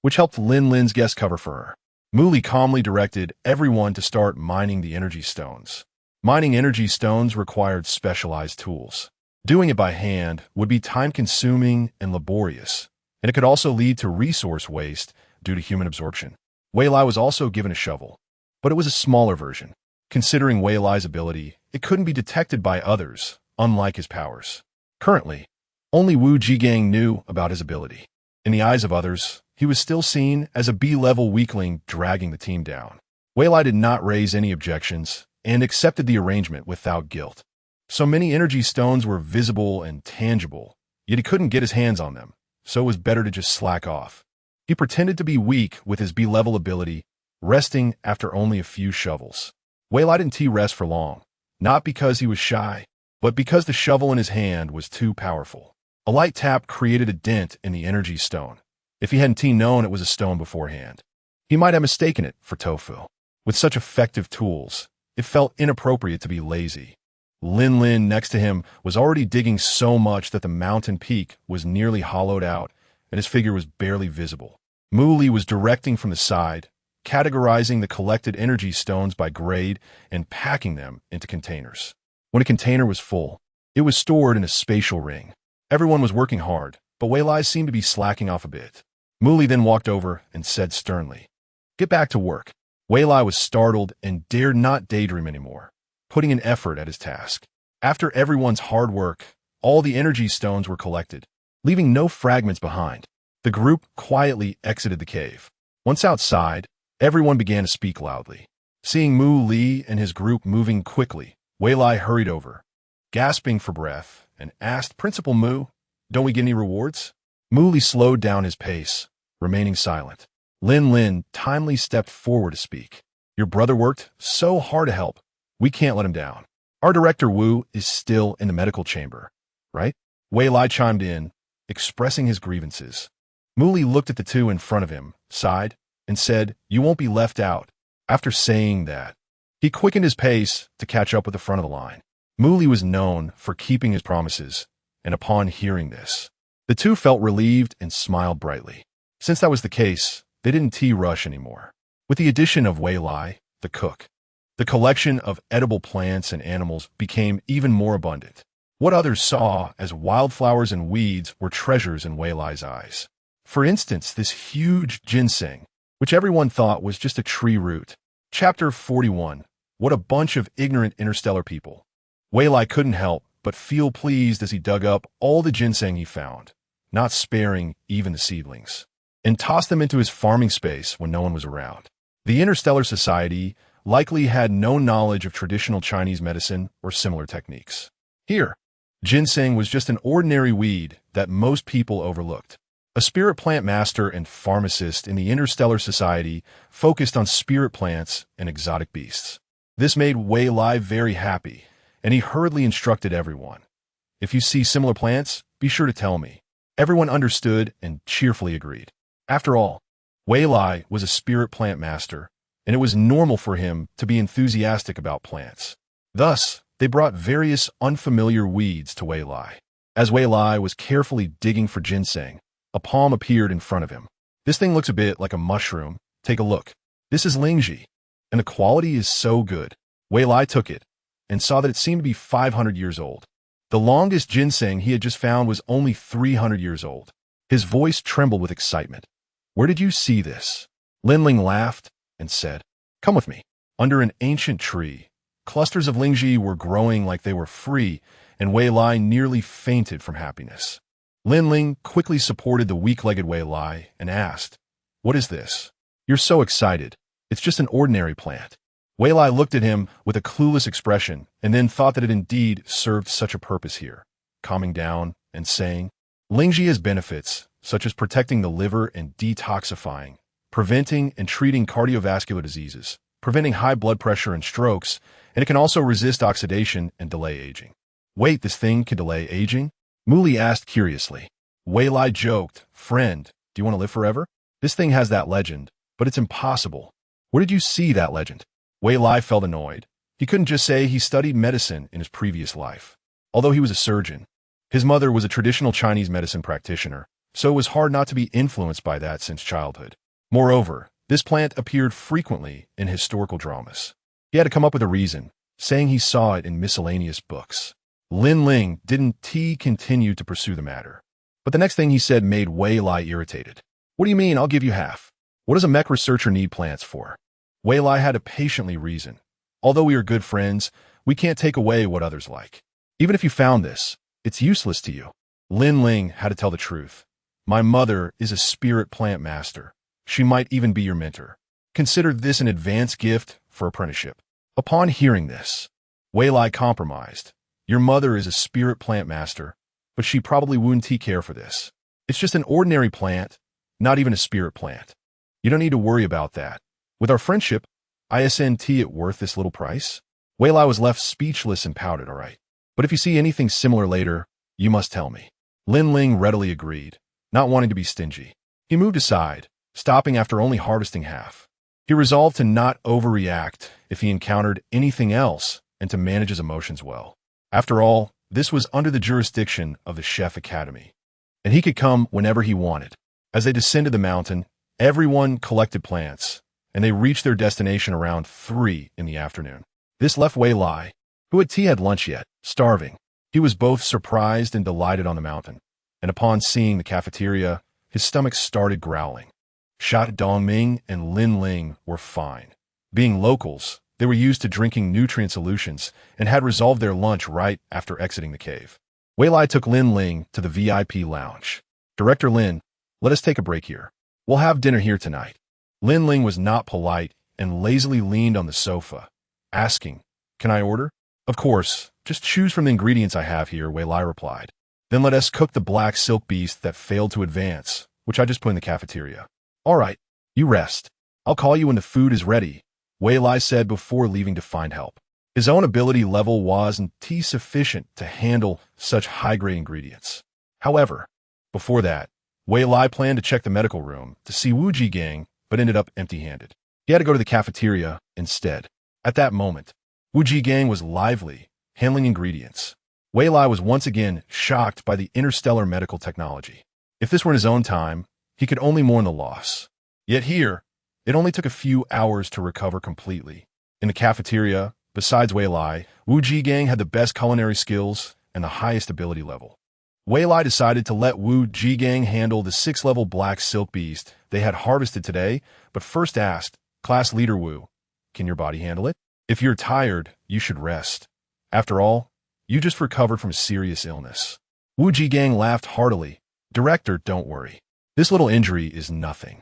[SPEAKER 1] which helped Lin Lin's guest cover for her. Mu Li calmly directed everyone to start mining the energy stones. Mining energy stones required specialized tools. Doing it by hand would be time-consuming and laborious, and it could also lead to resource waste due to human absorption. Wei Lai was also given a shovel, but it was a smaller version. Considering Wei Lai's ability, it couldn't be detected by others, unlike his powers. Currently, only Wu Jigang knew about his ability. In the eyes of others, he was still seen as a B-level weakling dragging the team down. Wei Lai did not raise any objections and accepted the arrangement without guilt. So many energy stones were visible and tangible, yet he couldn't get his hands on them, so it was better to just slack off. He pretended to be weak with his B-level ability, resting after only a few shovels. Wei Lai didn't rest for long, not because he was shy, but because the shovel in his hand was too powerful. A light tap created a dent in the energy stone. If he hadn't known it was a stone beforehand, he might have mistaken it for tofu. With such effective tools, it felt inappropriate to be lazy. Lin Lin next to him was already digging so much that the mountain peak was nearly hollowed out and his figure was barely visible. Mu Li was directing from the side, categorizing the collected energy stones by grade and packing them into containers. When a container was full, it was stored in a spatial ring. Everyone was working hard, but Wei Lai seemed to be slacking off a bit. Mu Li then walked over and said sternly, "Get back to work." Wei Lai was startled and dared not daydream anymore, putting an effort at his task. After everyone's hard work, all the energy stones were collected, leaving no fragments behind. The group quietly exited the cave. Once outside, everyone began to speak loudly. Seeing Mu Li and his group moving quickly, Wei Lai hurried over, gasping for breath, and asked, "Principal Mu, don't we get any rewards?" Mu Li slowed down his pace, remaining silent. Lin Lin timely stepped forward to speak. "Your brother worked so hard to help. We can't let him down. Our director Wu is still in the medical chamber, right?" Wei Lai chimed in, expressing his grievances. Mu Li looked at the two in front of him, sighed, and said, "You won't be left out." After saying that, he quickened his pace to catch up with the front of the line. Mu Li was known for keeping his promises, and upon hearing this, the two felt relieved and smiled brightly. Since that was the case, they didn't rush anymore. With the addition of Wei Lai, the cook, the collection of edible plants and animals became even more abundant. What others saw as wildflowers and weeds were treasures in Wei Lai's eyes. For instance, this huge ginseng, which everyone thought was just a tree root. Chapter 41. What a bunch of ignorant interstellar people. Wei Lai couldn't help but feel pleased as he dug up all the ginseng he found, not sparing even the seedlings, and tossed them into his farming space when no one was around. The Interstellar Society likely had no knowledge of traditional Chinese medicine or similar techniques. Here, ginseng was just an ordinary weed that most people overlooked. A spirit plant master and pharmacist in the Interstellar Society focused on spirit plants and exotic beasts. This made Wei Lai very happy, and he hurriedly instructed everyone. "If you see similar plants, be sure to tell me." Everyone understood and cheerfully agreed. After all, Wei Lai was a spirit plant master, and it was normal for him to be enthusiastic about plants. Thus, they brought various unfamiliar weeds to Wei Lai. As Wei Lai was carefully digging for ginseng, a palm appeared in front of him. "This thing looks a bit like a mushroom. Take a look." "This is Lingji." and the quality is so good. Wei Lai took it and saw that it seemed to be 500 years old. The longest ginseng he had just found was only 300 years old. His voice trembled with excitement. "Where did you see this?" Linling laughed and said, "Come with me." Under an ancient tree, clusters of lingji were growing like they were free, and Wei Lai nearly fainted from happiness. Linling quickly supported the weak-legged Wei Lai and asked, "What is this? You're so excited. It's just an ordinary plant." Wei Lai looked at him with a clueless expression and then thought that it indeed served such a purpose here, calming down and saying, "Lingji has benefits, such as protecting the liver and detoxifying, preventing and treating cardiovascular diseases, preventing high blood pressure and strokes, and it can also resist oxidation and delay aging." "Wait, this thing can delay aging?" Muli asked curiously. Wei Lai joked, "Friend, do you want to live forever? This thing has that legend, but it's impossible." "Where did you see that legend?" Wei Lai felt annoyed. He couldn't just say he studied medicine in his previous life. Although he was a surgeon, his mother was a traditional Chinese medicine practitioner, so it was hard not to be influenced by that since childhood. Moreover, this plant appeared frequently in historical dramas. He had to come up with a reason, saying he saw it in miscellaneous books. Linling didn't continue to pursue the matter. But the next thing he said made Wei Lai irritated. "What do you mean, I'll give you half? What does a mech researcher need plants for?" Wei Lai had to patiently reason. "Although we are good friends, we can't take away what others like. Even if you found this, it's useless to you." Linling had to tell the truth. "My mother is a spirit plant master. She might even be your mentor. Consider this an advance gift for apprenticeship." Upon hearing this, Wei Lai compromised. "Your mother is a spirit plant master, but she probably wouldn't care for this. It's just an ordinary plant, not even a spirit plant. You don't need to worry about that. With our friendship, isn't it worth this little price?" Wei Lai was left speechless and pouted, "All right. But if you see anything similar later, you must tell me." Linling readily agreed, not wanting to be stingy. He moved aside, stopping after only harvesting half. He resolved to not overreact if he encountered anything else and to manage his emotions well. After all, this was under the jurisdiction of the Chef Academy, and he could come whenever he wanted. As they descended the mountain, everyone collected plants, and they reached their destination around 3 in the afternoon. This left Wei Lai, who had lunch yet, starving. He was both surprised and delighted on the mountain, and upon seeing the cafeteria, his stomach started growling. Shat Dongming and Linling were fine. Being locals, they were used to drinking nutrient solutions and had resolved their lunch right after exiting the cave. Wei Lai took Linling to the VIP lounge. "Director Lin, let us take a break here. We'll have dinner here tonight." Linling was not polite and lazily leaned on the sofa, asking, "Can I order?" "Of course, just choose from the ingredients I have here," Wei Lai replied. "Then let us cook the black silk beast that failed to advance, which I just put in the cafeteria." "All right, you rest. I'll call you when the food is ready," Wei Lai said before leaving to find help. His own ability level wasn't sufficient to handle such high-grade ingredients. However, before that, Wei Lai planned to check the medical room to see Wu Jigang, but ended up empty-handed. He had to go to the cafeteria instead. At that moment, Wu Jigang was lively, handling ingredients. Wei Lai was once again shocked by the interstellar medical technology. If this were in his own time, he could only mourn the loss. Yet here, it only took a few hours to recover completely. In the cafeteria, besides Wei Lai, Wu Jigang had the best culinary skills and the highest ability level. Wei Lai decided to let Wu Jigang handle the 6th-level black silk beast they had harvested today, but first asked, "Class Leader Wu, can your body handle it? If you're tired, you should rest. After all, you just recovered from a serious illness." Wu Jigang laughed heartily. "Director, don't worry. This little injury is nothing.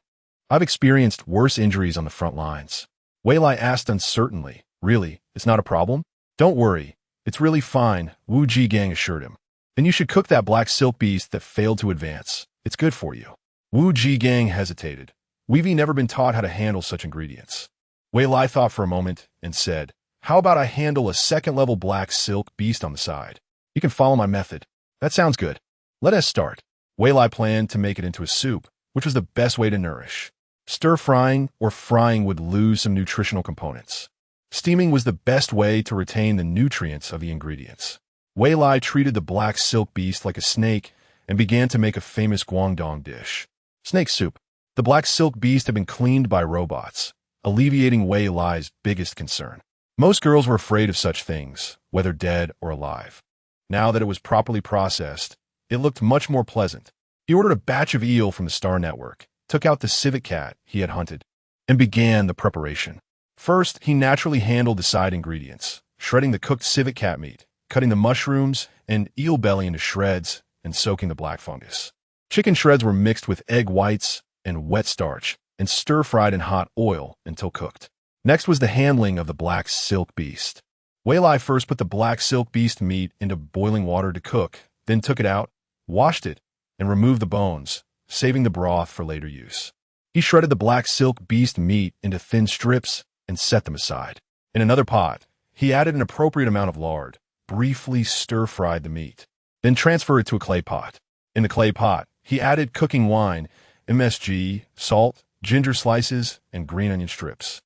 [SPEAKER 1] I've experienced worse injuries on the front lines." Wei Lai asked uncertainly, "Really, it's not a problem?" "Don't worry. It's really fine," Wu Jigang assured him. "Then you should cook that black silk beast that failed to advance. It's good for you." Wu Jigang hesitated. We've never been taught how to handle such ingredients. Wei Lai thought for a moment and said, "How about I handle a 2nd-level black silk beast on the side? You can follow my method." "That sounds good. Let us start." Wei Lai planned to make it into a soup, which was the best way to nourish. Stir-frying or frying would lose some nutritional components. Steaming was the best way to retain the nutrients of the ingredients. Wei Lai treated the black silk beast like a snake and began to make a famous Guangdong dish. Snake soup. The black silk beast had been cleaned by robots, alleviating Wei Lai's biggest concern. Most girls were afraid of such things, whether dead or alive. Now that it was properly processed, it looked much more pleasant. He ordered a batch of eel from the Star Network, took out the civet cat he had hunted, and began the preparation. First, he naturally handled the side ingredients, shredding the cooked civet cat meat, cutting the mushrooms and eel belly into shreds, and soaking the black fungus. Chicken shreds were mixed with egg whites and wet starch, and stir-fried in hot oil until cooked. Next was the handling of the black silk beast. Wei Lai first put the black silk beast meat into boiling water to cook, then took it out, washed it, and removed the bones, saving the broth for later use. He shredded the black silk beast meat into thin strips and set them aside. In another pot, he added an appropriate amount of lard, briefly stir-fried the meat, then transferred it to a clay pot. In the clay pot, he added cooking wine, MSG, salt, ginger slices, and green onion strips,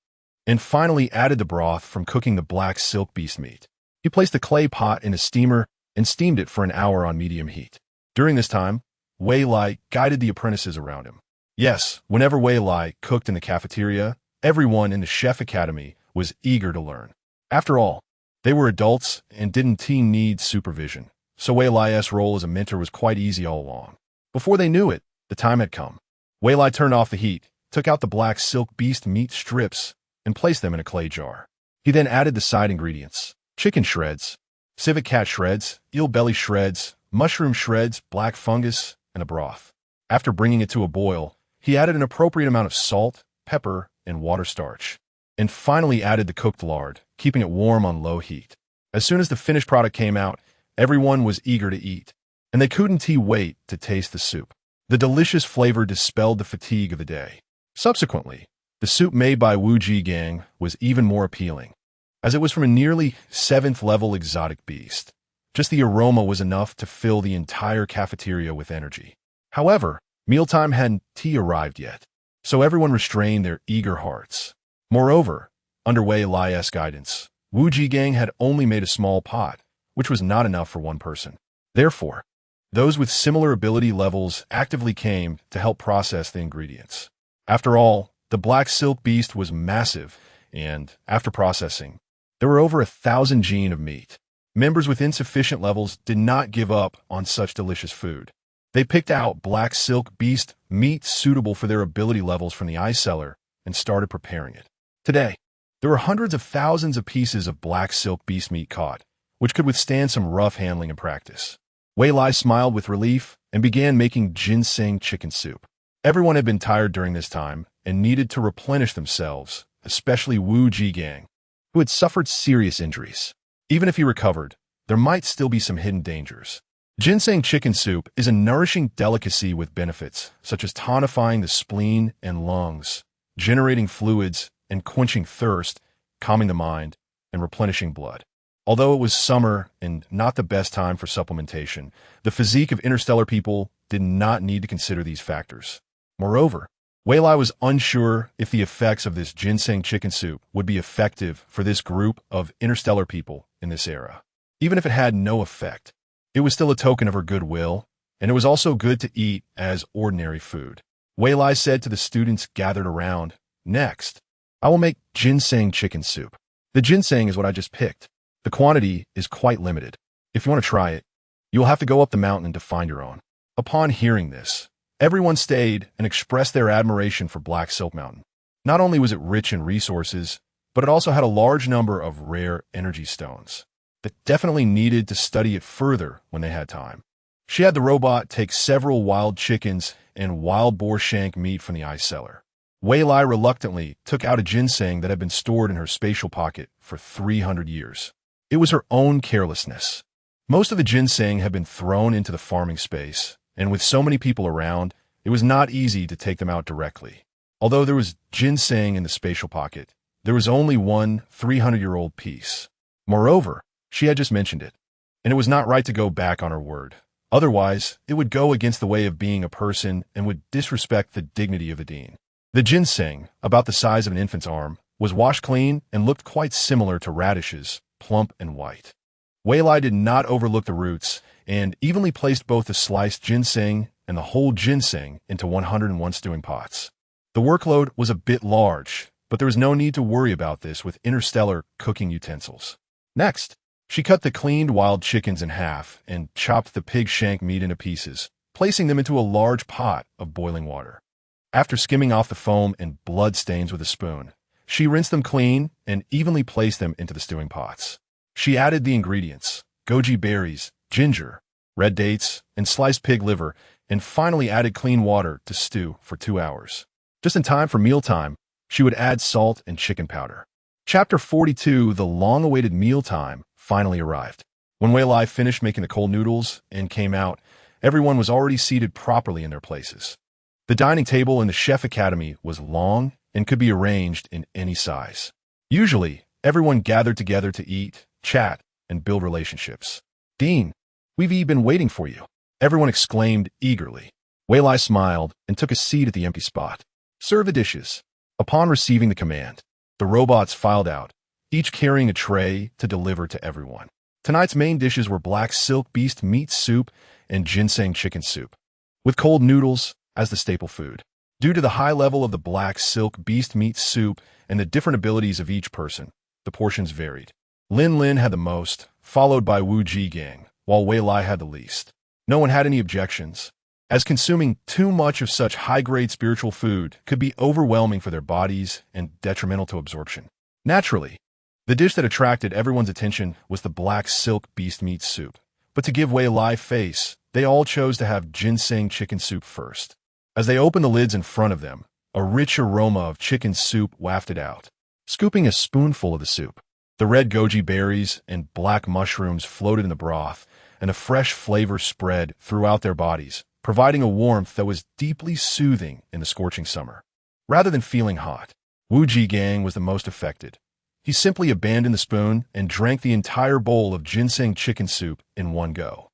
[SPEAKER 1] and finally added the broth from cooking the black silk beast meat. He placed the clay pot in a steamer and steamed it for an hour on medium heat. During this time, Wei Lai guided the apprentices around him. Yes, whenever Wei Lai cooked in the cafeteria, everyone in the Chef Academy was eager to learn. After all, they were adults and didn't need supervision, so Wei Lai's role as a mentor was quite easy all along. Before they knew it, the time had come. Wei Lai turned off the heat, took out the black silk beast meat strips, and placed them in a clay jar. He then added the side ingredients: chicken shreds, civet cat shreds, eel belly shreds, mushroom shreds, black fungus, and a broth. After bringing it to a boil, he added an appropriate amount of salt, pepper, and water starch, and finally added the cooked lard, keeping it warm on low heat. As soon as the finished product came out, everyone was eager to eat, and they couldn't wait to taste the soup. The delicious flavor dispelled the fatigue of the day. Subsequently, the soup made by Wu Jigang was even more appealing, as it was from a nearly 7th-level exotic beast. Just the aroma was enough to fill the entire cafeteria with energy. However, mealtime hadn't arrived yet, so everyone restrained their eager hearts. Moreover, under Wei Lai's guidance, Wu Jigang had only made a small pot, which was not enough for one person. Therefore, those with similar ability levels actively came to help process the ingredients. After all, the black silk beast was massive, and, after processing, there were over 1,000 gene of meat. Members with insufficient levels did not give up on such delicious food. They picked out black silk beast meat suitable for their ability levels from the ice cellar and started preparing it. Today, there were hundreds of thousands of pieces of black silk beast meat caught, which could withstand some rough handling and practice. Wei Lai smiled with relief and began making ginseng chicken soup. Everyone had been tired during this time and needed to replenish themselves, especially Wu Jigang, who had suffered serious injuries. Even if he recovered, there might still be some hidden dangers. Ginseng chicken soup is a nourishing delicacy with benefits, such as tonifying the spleen and lungs, generating fluids and quenching thirst, calming the mind, and replenishing blood. Although it was summer and not the best time for supplementation, the physique of interstellar people did not need to consider these factors. Moreover, Wei Lai was unsure if the effects of this ginseng chicken soup would be effective for this group of interstellar people in this era. Even if it had no effect, it was still a token of her goodwill, and it was also good to eat as ordinary food. Wei Lai said to the students gathered around, "Next, I will make ginseng chicken soup. The ginseng is what I just picked. The quantity is quite limited. If you want to try it, you will have to go up the mountain to find your own." Upon hearing this, everyone stayed and expressed their admiration for Black Silk Mountain. Not only was it rich in resources, but it also had a large number of rare energy stones that definitely needed to study it further when they had time. She had the robot take several wild chickens and wild boar shank meat from the ice cellar. Wei Lai reluctantly took out a ginseng that had been stored in her spatial pocket for 300 years. It was her own carelessness. Most of the ginseng had been thrown into the farming space, and with so many people around, it was not easy to take them out directly. Although there was ginseng in the spatial pocket, there was only one 300-year-old piece. Moreover, she had just mentioned it, and it was not right to go back on her word. Otherwise, it would go against the way of being a person and would disrespect the dignity of the dean. The ginseng, about the size of an infant's arm, was washed clean and looked quite similar to radishes, plump and white. Wei Lai did not overlook the roots and evenly placed both the sliced ginseng and the whole ginseng into 101 stewing pots. The workload was a bit large, but there was no need to worry about this with interstellar cooking utensils. Next, she cut the cleaned wild chickens in half and chopped the pig shank meat into pieces, placing them into a large pot of boiling water. After skimming off the foam and blood stains with a spoon, she rinsed them clean and evenly placed them into the stewing pots. She added the ingredients, goji berries, ginger, red dates, and sliced pig liver, and finally added clean water to stew for 2 hours. Just in time for mealtime, she would add salt and chicken powder. Chapter 42, the long-awaited mealtime, finally arrived. When Wei Lai finished making the cold noodles and came out, everyone was already seated properly in their places. The dining table in the Chef Academy was long and could be arranged in any size. Usually, everyone gathered together to eat, chat, and build relationships. "Dean, we've been waiting for you," everyone exclaimed eagerly. Wei Lai smiled and took a seat at the empty spot. "Serve the dishes." Upon receiving the command, the robots filed out, each carrying a tray to deliver to everyone. Tonight's main dishes were black silk beast meat soup and ginseng chicken soup, with cold noodles as the staple food. Due to the high level of the black silk beast meat soup and the different abilities of each person, the portions varied. Lin Lin had the most, followed by Wu Jigang, while Wei Lai had the least. No one had any objections, as consuming too much of such high-grade spiritual food could be overwhelming for their bodies and detrimental to absorption. Naturally, the dish that attracted everyone's attention was the black silk beast meat soup. But to give Wei Lai face, they all chose to have ginseng chicken soup first. As they opened the lids in front of them, a rich aroma of chicken soup wafted out. Scooping a spoonful of the soup, the red goji berries and black mushrooms floated in the broth, and a fresh flavor spread throughout their bodies, providing a warmth that was deeply soothing in the scorching summer. Rather than feeling hot, Wu Jigang was the most affected. He simply abandoned the spoon and drank the entire bowl of ginseng chicken soup in one go.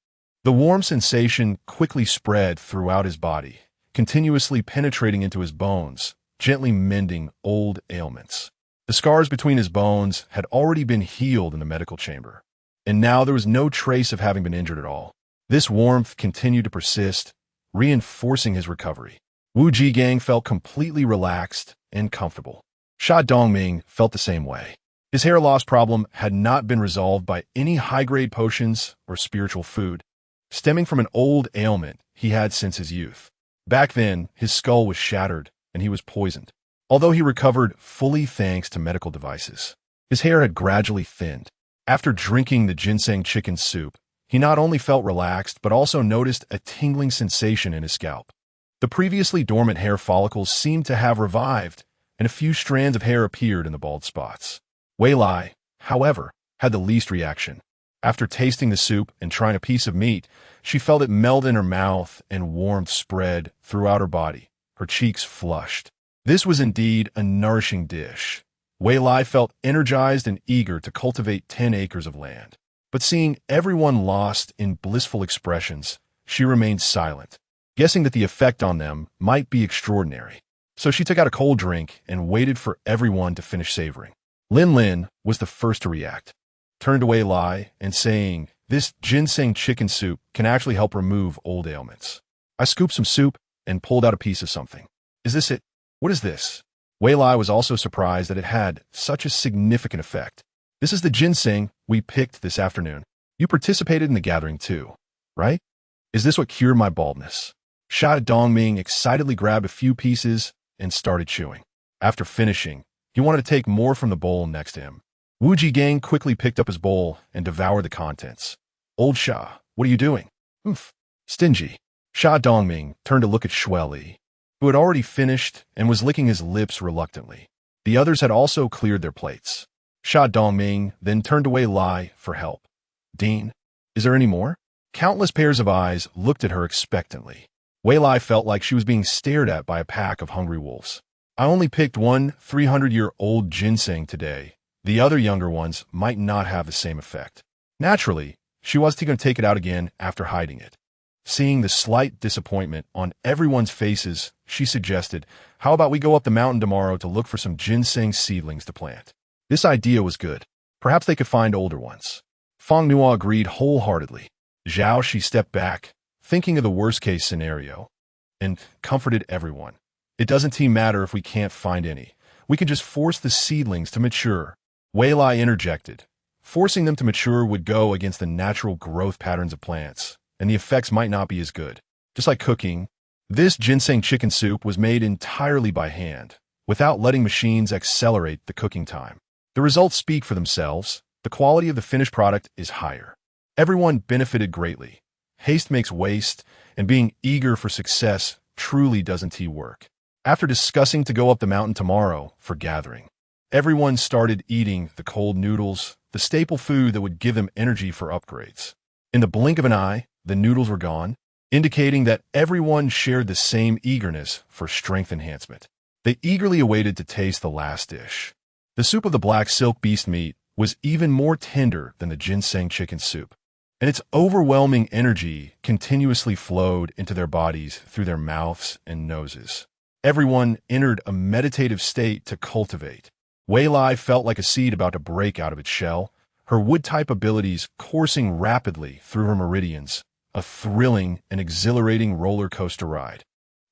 [SPEAKER 1] The warm sensation quickly spread throughout his body, continuously penetrating into his bones, gently mending old ailments. The scars between his bones had already been healed in the medical chamber, and now there was no trace of having been injured at all. This warmth continued to persist, reinforcing his recovery. Wu Jigang felt completely relaxed and comfortable. Sha Dongming felt the same way. His hair loss problem had not been resolved by any high-grade potions or spiritual food, stemming from an old ailment he had since his youth. Back then, his skull was shattered and he was poisoned. Although he recovered fully thanks to medical devices, his hair had gradually thinned. After drinking the ginseng chicken soup, he not only felt relaxed but also noticed a tingling sensation in his scalp. The previously dormant hair follicles seemed to have revived, and a few strands of hair appeared in the bald spots. Wei Lai, however, had the least reaction. After tasting the soup and trying a piece of meat, she felt it melt in her mouth and warmth spread throughout her body. Her cheeks flushed. This was indeed a nourishing dish. Wei Lai felt energized and eager to cultivate 10 acres of land. But seeing everyone lost in blissful expressions, she remained silent, guessing that the effect on them might be extraordinary. So she took out a cold drink and waited for everyone to finish savoring. Lin Lin was the first to react, turned to Wei Lai and saying, "This ginseng chicken soup can actually help remove old ailments." I scooped some soup and pulled out a piece of something. "Is this it? What is this?" Wei Lai was also surprised that it had such a significant effect. "This is the ginseng we picked this afternoon. You participated in the gathering too, right? Is this what cured my baldness?" Sha Dongming excitedly grabbed a few pieces and started chewing. After finishing, he wanted to take more from the bowl next to him. Wu Jigang quickly picked up his bowl and devoured the contents. "Old Sha, what are you doing?" "Oof, stingy." Sha Dongming turned to look at Shui Li, who had already finished and was licking his lips reluctantly. The others had also cleared their plates. Sha Dongming then turned to Wei Lai for help. "Dean, is there any more?" Countless pairs of eyes looked at her expectantly. Wei Lai felt like she was being stared at by a pack of hungry wolves. "I only picked one 300-year-old ginseng today. The other younger ones might not have the same effect." Naturally, she was going to take it out again after hiding it. Seeing the slight disappointment on everyone's faces, she suggested, "How about we go up the mountain tomorrow to look for some ginseng seedlings to plant?" This idea was good. Perhaps they could find older ones. Feng Nuo agreed wholeheartedly. Zhao Shi stepped back, thinking of the worst-case scenario, and comforted everyone. "It doesn't matter if we can't find any. We can just force the seedlings to mature. Wei Lai interjected. Forcing them to mature would go against the natural growth patterns of plants, and the effects might not be as good. Just like cooking, this ginseng chicken soup was made entirely by hand, without letting machines accelerate the cooking time. The results speak for themselves. The quality of the finished product is higher. Everyone benefited greatly. Haste makes waste, and being eager for success truly doesn't work. After discussing to go up the mountain tomorrow for gathering, everyone started eating the cold noodles, the staple food that would give them energy for upgrades. In the blink of an eye, the noodles were gone, indicating that everyone shared the same eagerness for strength enhancement. They eagerly awaited to taste the last dish. The soup of the black silk beast meat was even more tender than the ginseng chicken soup, and its overwhelming energy continuously flowed into their bodies through their mouths and noses. Everyone entered a meditative state to cultivate. Wei Lai felt like a seed about to break out of its shell, her wood-type abilities coursing rapidly through her meridians, a thrilling and exhilarating roller coaster ride.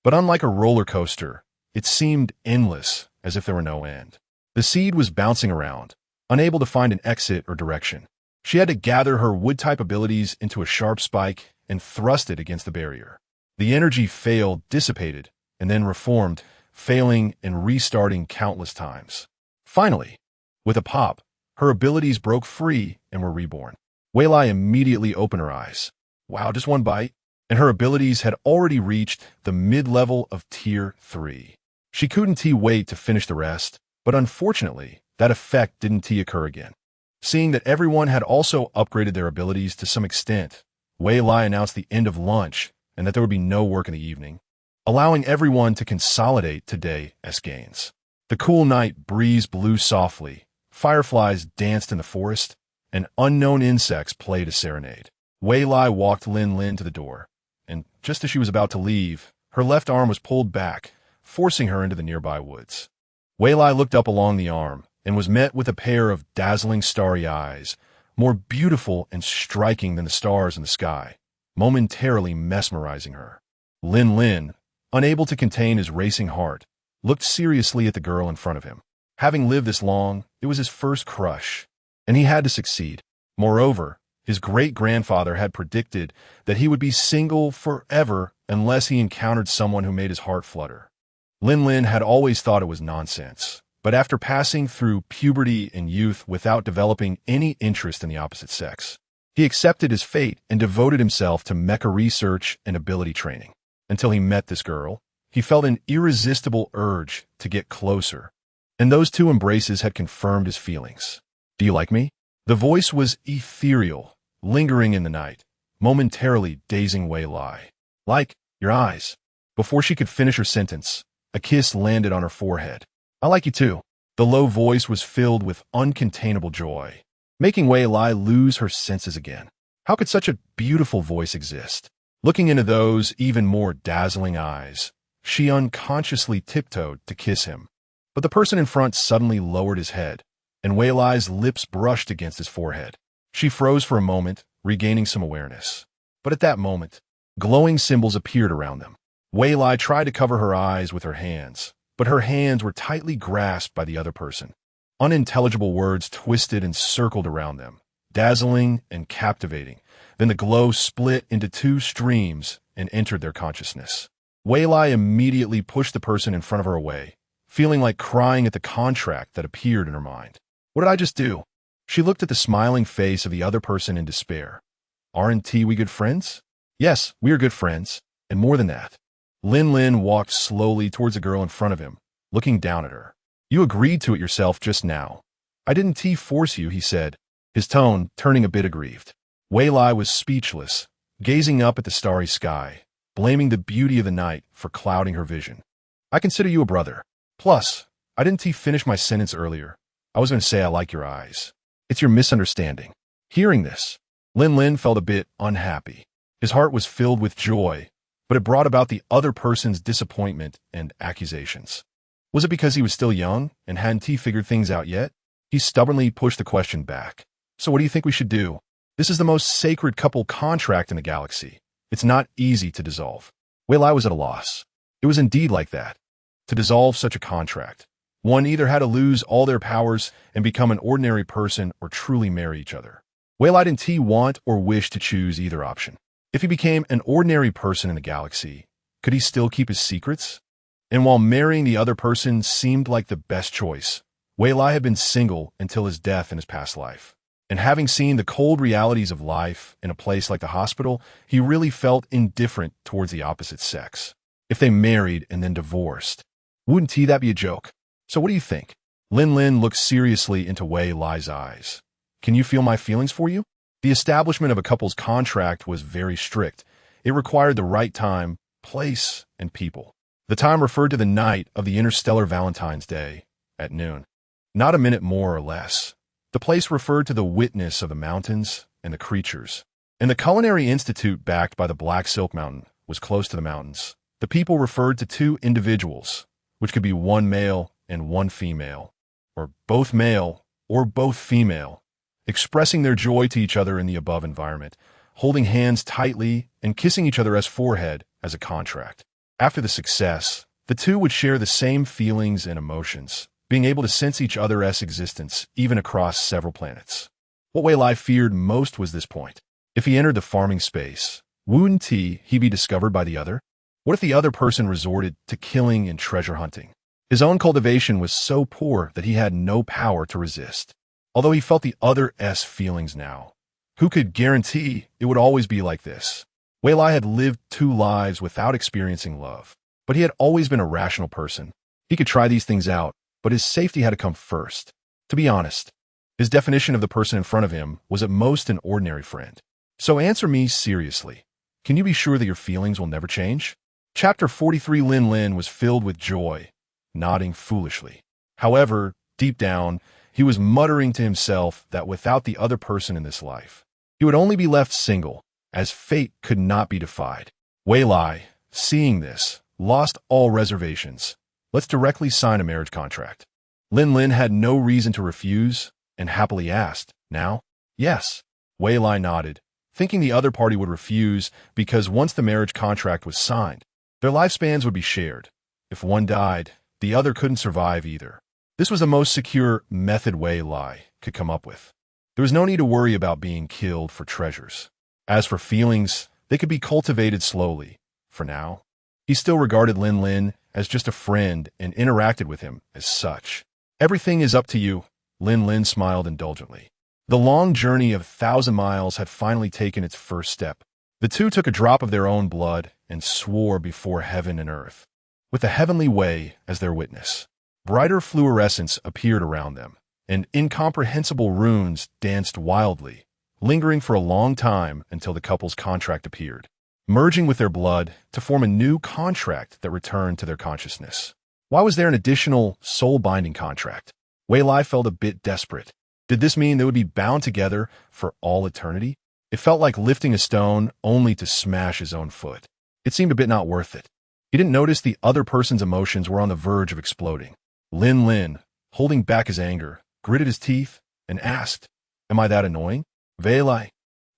[SPEAKER 1] But unlike a roller coaster, it seemed endless, as if there were no end. The seed was bouncing around, unable to find an exit or direction. She had to gather her wood-type abilities into a sharp spike and thrust it against the barrier. The energy failed, dissipated, and then reformed, failing and restarting countless times. Finally, with a pop, her abilities broke free and were reborn. Wei Lai immediately opened her eyes. Wow, just one bite, and her abilities had already reached the mid-level of Tier 3. She couldn't wait to finish the rest, but unfortunately, that effect didn't occur again. Seeing that everyone had also upgraded their abilities to some extent, Wei Lai announced the end of lunch and that there would be no work in the evening, allowing everyone to consolidate today's gains. The cool night breeze blew softly, fireflies danced in the forest, and unknown insects played a serenade. Wei Lai walked Lin Lin to the door, and just as she was about to leave, her left arm was pulled back, forcing her into the nearby woods. Wei Lai looked up along the arm and was met with a pair of dazzling starry eyes, more beautiful and striking than the stars in the sky, momentarily mesmerizing her. Lin Lin, unable to contain his racing heart, looked seriously at the girl in front of him. Having lived this long, it was his first crush, and he had to succeed. Moreover, his great-grandfather had predicted that he would be single forever unless he encountered someone who made his heart flutter. Lin Lin had always thought it was nonsense, but after passing through puberty and youth without developing any interest in the opposite sex, he accepted his fate and devoted himself to mecha research and ability training. Until he met this girl, he felt an irresistible urge to get closer, and those two embraces had confirmed his feelings. "Do you like me?" The voice was ethereal, lingering in the night, momentarily dazing Wei Lai. "Like your eyes." Before she could finish her sentence, a kiss landed on her forehead. "I like you too." The low voice was filled with uncontainable joy, making Wei Lai lose her senses again. How could such a beautiful voice exist? Looking into those even more dazzling eyes, she unconsciously tiptoed to kiss him. But the person in front suddenly lowered his head, and Wei Lai's lips brushed against his forehead. She froze for a moment, regaining some awareness. But at that moment, glowing symbols appeared around them. Wei Lai tried to cover her eyes with her hands, but her hands were tightly grasped by the other person. Unintelligible words twisted and circled around them, dazzling and captivating. Then the glow split into two streams and entered their consciousness. Wei Lai immediately pushed the person in front of her away, feeling like crying at the contract that appeared in her mind. What did I just do? She looked at the smiling face of the other person in despair. Aren't we good friends? Yes, we are good friends, and more than that. Lin Lin walked slowly towards the girl in front of him, looking down at her. You agreed to it yourself just now. I didn't force you, he said, his tone turning a bit aggrieved. Wei Lai was speechless, gazing up at the starry sky, blaming the beauty of the night for clouding her vision. I consider you a brother. Plus, I didn't finish my sentence earlier. I was going to say I like your eyes. It's your misunderstanding. Hearing this, Lin Lin felt a bit unhappy. His heart was filled with joy, but it brought about the other person's disappointment and accusations. Was it because he was still young and hadn't figured things out yet? He stubbornly pushed the question back. So what do you think we should do? This is the most sacred couple contract in the galaxy. It's not easy to dissolve. Wei Lai was at a loss. It was indeed like that. To dissolve such a contract, One either had to lose all their powers and become an ordinary person or truly marry each other. Waylide and T want or wish to choose either option. If he became an ordinary person in the galaxy, could he still keep his secrets? And while marrying the other person seemed like the best choice, Waylide had been single until his death in his past life. And having seen the cold realities of life in a place like the hospital, he really felt indifferent towards the opposite sex. If they married and then divorced, wouldn't that be a joke? So what do you think? Lin Lin looked seriously into Wei Lai's eyes. Can you feel my feelings for you? The establishment of a couple's contract was very strict. It required the right time, place, and people. The time referred to the night of the interstellar Valentine's Day, at noon. Not a minute more or less. The place referred to the witness of the mountains and the creatures. And the Culinary Institute, backed by the Black Silk Mountain, was close to the mountains. The people referred to two individuals, which could be one male and one female, or both male or both female, expressing their joy to each other in the above environment, holding hands tightly and kissing each other as forehead as a contract. After the success, the two would share the same feelings and emotions, being able to sense each other's existence even across several planets. What Wei Lai feared most was this point. If he entered the farming space, wouldn't he be discovered by the other? What if the other person resorted to killing and treasure hunting? His own cultivation was so poor that he had no power to resist. Although he felt the other's feelings now, who could guarantee it would always be like this? Wei Lai had lived 2 lives without experiencing love, but he had always been a rational person. He could try these things out, but his safety had to come first. To be honest, his definition of the person in front of him was at most an ordinary friend. So answer me seriously. Can you be sure that your feelings will never change? Chapter 43. Lin Lin was filled with joy, nodding foolishly. However, deep down, he was muttering to himself that without the other person in this life, he would only be left single, as fate could not be defied. Wei Lai, seeing this, lost all reservations. Let's directly sign a marriage contract. Lin Lin had no reason to refuse and happily asked, now? Yes. Wei Lai nodded, thinking the other party would refuse because once the marriage contract was signed, their lifespans would be shared. If one died, the other couldn't survive either. This was the most secure method Wei Lai could come up with. There was no need to worry about being killed for treasures. As for feelings, they could be cultivated slowly. For now, he still regarded Lin Lin as just a friend and interacted with him as such. Everything is up to you, Lin Lin smiled indulgently. The long journey of 1,000 miles had finally taken its first step. The two took a drop of their own blood and swore before heaven and earth, with the heavenly way as their witness. Brighter fluorescence appeared around them, and incomprehensible runes danced wildly, lingering for a long time until the couple's contract appeared, merging with their blood to form a new contract that returned to their consciousness. Why was there an additional soul-binding contract? Wei Lai felt a bit desperate. Did this mean they would be bound together for all eternity? It felt like lifting a stone only to smash his own foot. It seemed a bit not worth it. He didn't notice the other person's emotions were on the verge of exploding. Lin Lin, holding back his anger, gritted his teeth and asked, "Am I that annoying?" Wei Lai,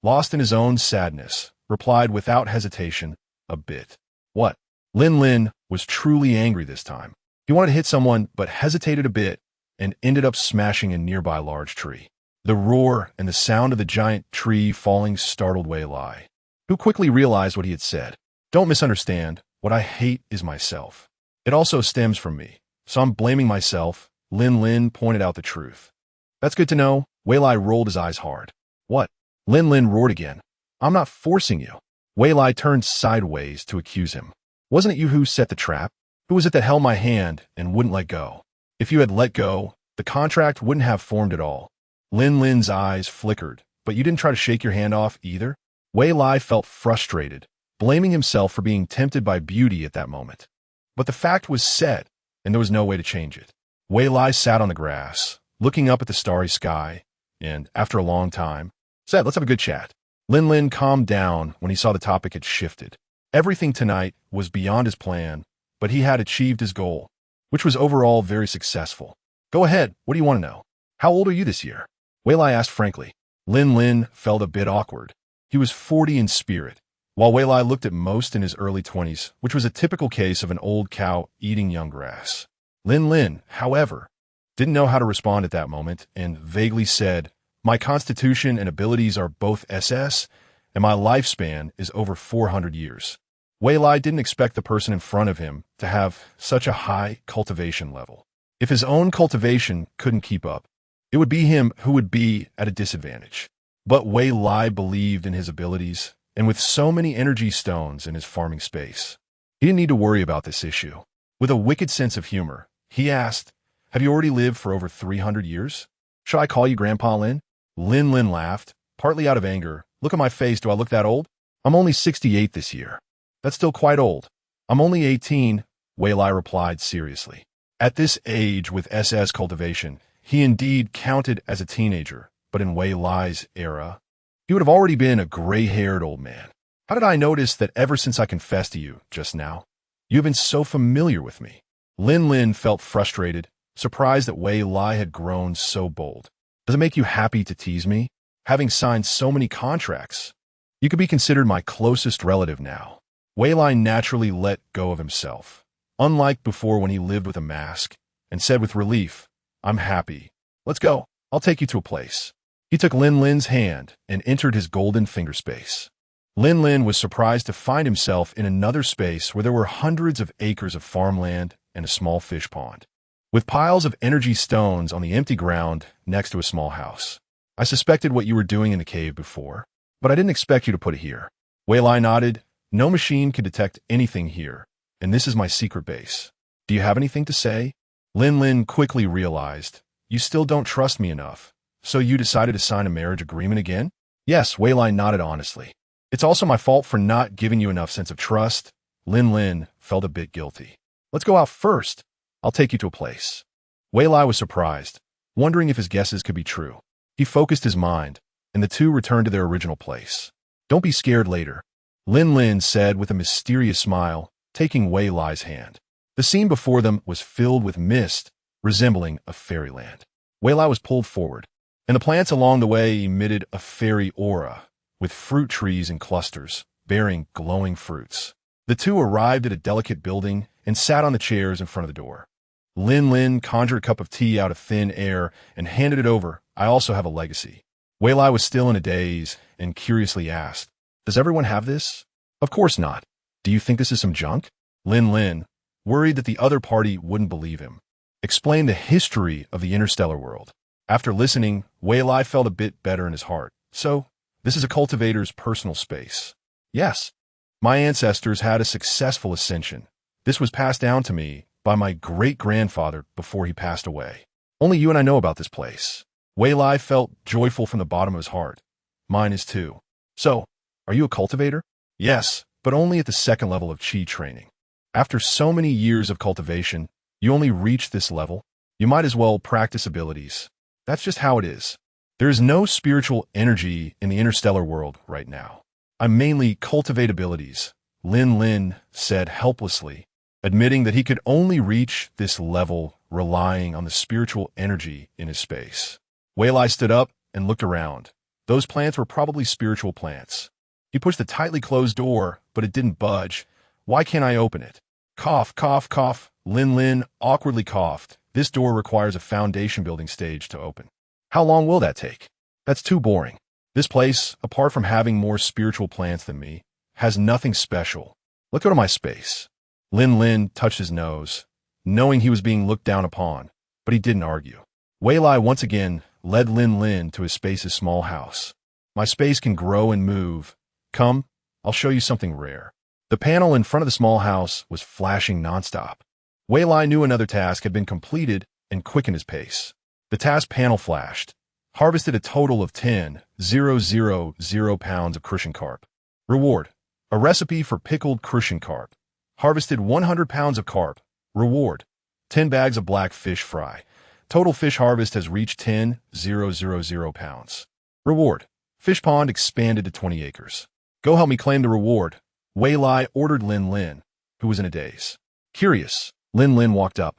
[SPEAKER 1] lost in his own sadness, replied without hesitation, "A bit." What? Lin Lin was truly angry this time. He wanted to hit someone but hesitated a bit and ended up smashing a nearby large tree. The roar and the sound of the giant tree falling startled Wei Lai, who quickly realized what he had said. Don't misunderstand, what I hate is myself. It also stems from me, so I'm blaming myself. Lin Lin pointed out the truth. That's good to know. Wei Lai rolled his eyes hard. What? Lin Lin roared again. I'm not forcing you. Wei Lai turned sideways to accuse him. Wasn't it you who set the trap? Who was it that held my hand and wouldn't let go? If you had let go, the contract wouldn't have formed at all. Lin Lin's eyes flickered, but you didn't try to shake your hand off either? Wei Lai felt frustrated, blaming himself for being tempted by beauty at that moment. But the fact was set, and there was no way to change it. Wei Lai sat on the grass, looking up at the starry sky, and, after a long time, said, "Let's have a good chat." Lin Lin calmed down when he saw the topic had shifted. Everything tonight was beyond his plan, but he had achieved his goal, which was overall very successful. Go ahead, what do you want to know? How old are you this year? Wei Lai asked frankly. Lin Lin felt a bit awkward. He was 40 in spirit, while Wei Lai looked at most in his early 20s, which was a typical case of an old cow eating young grass. Lin Lin, however, didn't know how to respond at that moment and vaguely said, "My constitution and abilities are both SS, and my lifespan is over 400 years." Wei Lai didn't expect the person in front of him to have such a high cultivation level. If his own cultivation couldn't keep up, it would be him who would be at a disadvantage. But Wei Lai believed in his abilities, and with so many energy stones in his farming space, he didn't need to worry about this issue. With a wicked sense of humor, he asked, "Have you already lived for over 300 years? Should I call you Grandpa Lin?" Lin Lin laughed, partly out of anger. "Look at my face. Do I look that old? I'm only 68 this year." "That's still quite old." "I'm only 18, Wei Lai replied seriously. At this age with SS cultivation, he indeed counted as a teenager, but in Wei Lai's era, he would have already been a gray-haired old man. "How did I notice that ever since I confessed to you just now, you have been so familiar with me?" Lin Lin felt frustrated, surprised that Wei Lai had grown so bold. "Does it make you happy to tease me? Having signed so many contracts, you could be considered my closest relative now." Wei Lai naturally let go of himself, unlike before when he lived with a mask, and said with relief, "I'm happy. Let's go. I'll take you to a place." He took Lin Lin's hand and entered his golden finger space. Lin Lin was surprised to find himself in another space where there were hundreds of acres of farmland and a small fish pond, with piles of energy stones on the empty ground next to a small house. "I suspected what you were doing in the cave before, but I didn't expect you to put it here." Wei Lai nodded. "No machine can detect anything here, and this is my secret base. Do you have anything to say?" Lin Lin quickly realized, "You still don't trust me enough, so you decided to sign a marriage agreement again?" "Yes," Wei Lai nodded honestly. "It's also my fault for not giving you enough sense of trust." Lin Lin felt a bit guilty. "Let's go out first. I'll take you to a place." Wei Lai was surprised, wondering if his guesses could be true. He focused his mind, and the two returned to their original place. "Don't be scared later," Lin Lin said with a mysterious smile, taking Wei Lai's hand. The scene before them was filled with mist, resembling a fairyland. Wei Lai was pulled forward, and the plants along the way emitted a fairy aura, with fruit trees in clusters, bearing glowing fruits. The two arrived at a delicate building and sat on the chairs in front of the door. Lin Lin conjured a cup of tea out of thin air and handed it over. "I also have a legacy." Wei Lai was still in a daze and curiously asked, "Does everyone have this?" "Of course not. Do you think this is some junk?" Lin Lin, worried that the other party wouldn't believe him, explained the history of the interstellar world. After listening, Wei Lai felt a bit better in his heart. "So, this is a cultivator's personal space." "Yes. My ancestors had a successful ascension. This was passed down to me by my great-grandfather before he passed away. Only you and I know about this place." Wei Lai felt joyful from the bottom of his heart. "Mine is too." "So, are you a cultivator?" "Yes, but only at the second level of Qi training. After so many years of cultivation, you only reach this level. You might as well practice abilities. That's just how it is. There is no spiritual energy in the interstellar world right now. I mainly cultivate abilities," Lin Lin said helplessly, admitting that he could only reach this level relying on the spiritual energy in his space. Wei Lai stood up and looked around. Those plants were probably spiritual plants. He pushed the tightly closed door, but it didn't budge. "Why can't I open it?" "Cough, cough, cough." Lin Lin awkwardly coughed. "This door requires a foundation building stage to open." "How long will that take?" "That's too boring. This place, apart from having more spiritual plants than me, has nothing special. Let's go to my space." Lin Lin touched his nose, knowing he was being looked down upon, but he didn't argue. Wei Lai once again led Lin Lin to his space's small house. "My space can grow and move. Come, I'll show you something rare." The panel in front of the small house was flashing nonstop. Wei Lai knew another task had been completed and quickened his pace. The task panel flashed. Harvested a total of 10,000 pounds of crucian carp. Reward: a recipe for pickled crucian carp. Harvested 100 pounds of carp. Reward: 10 bags of black fish fry. Total fish harvest has reached 10,000 pounds. Reward: fish pond expanded to 20 acres. "Go help me claim the reward," Wei Lai ordered Lin Lin, who was in a daze. Curious, Lin Lin walked up,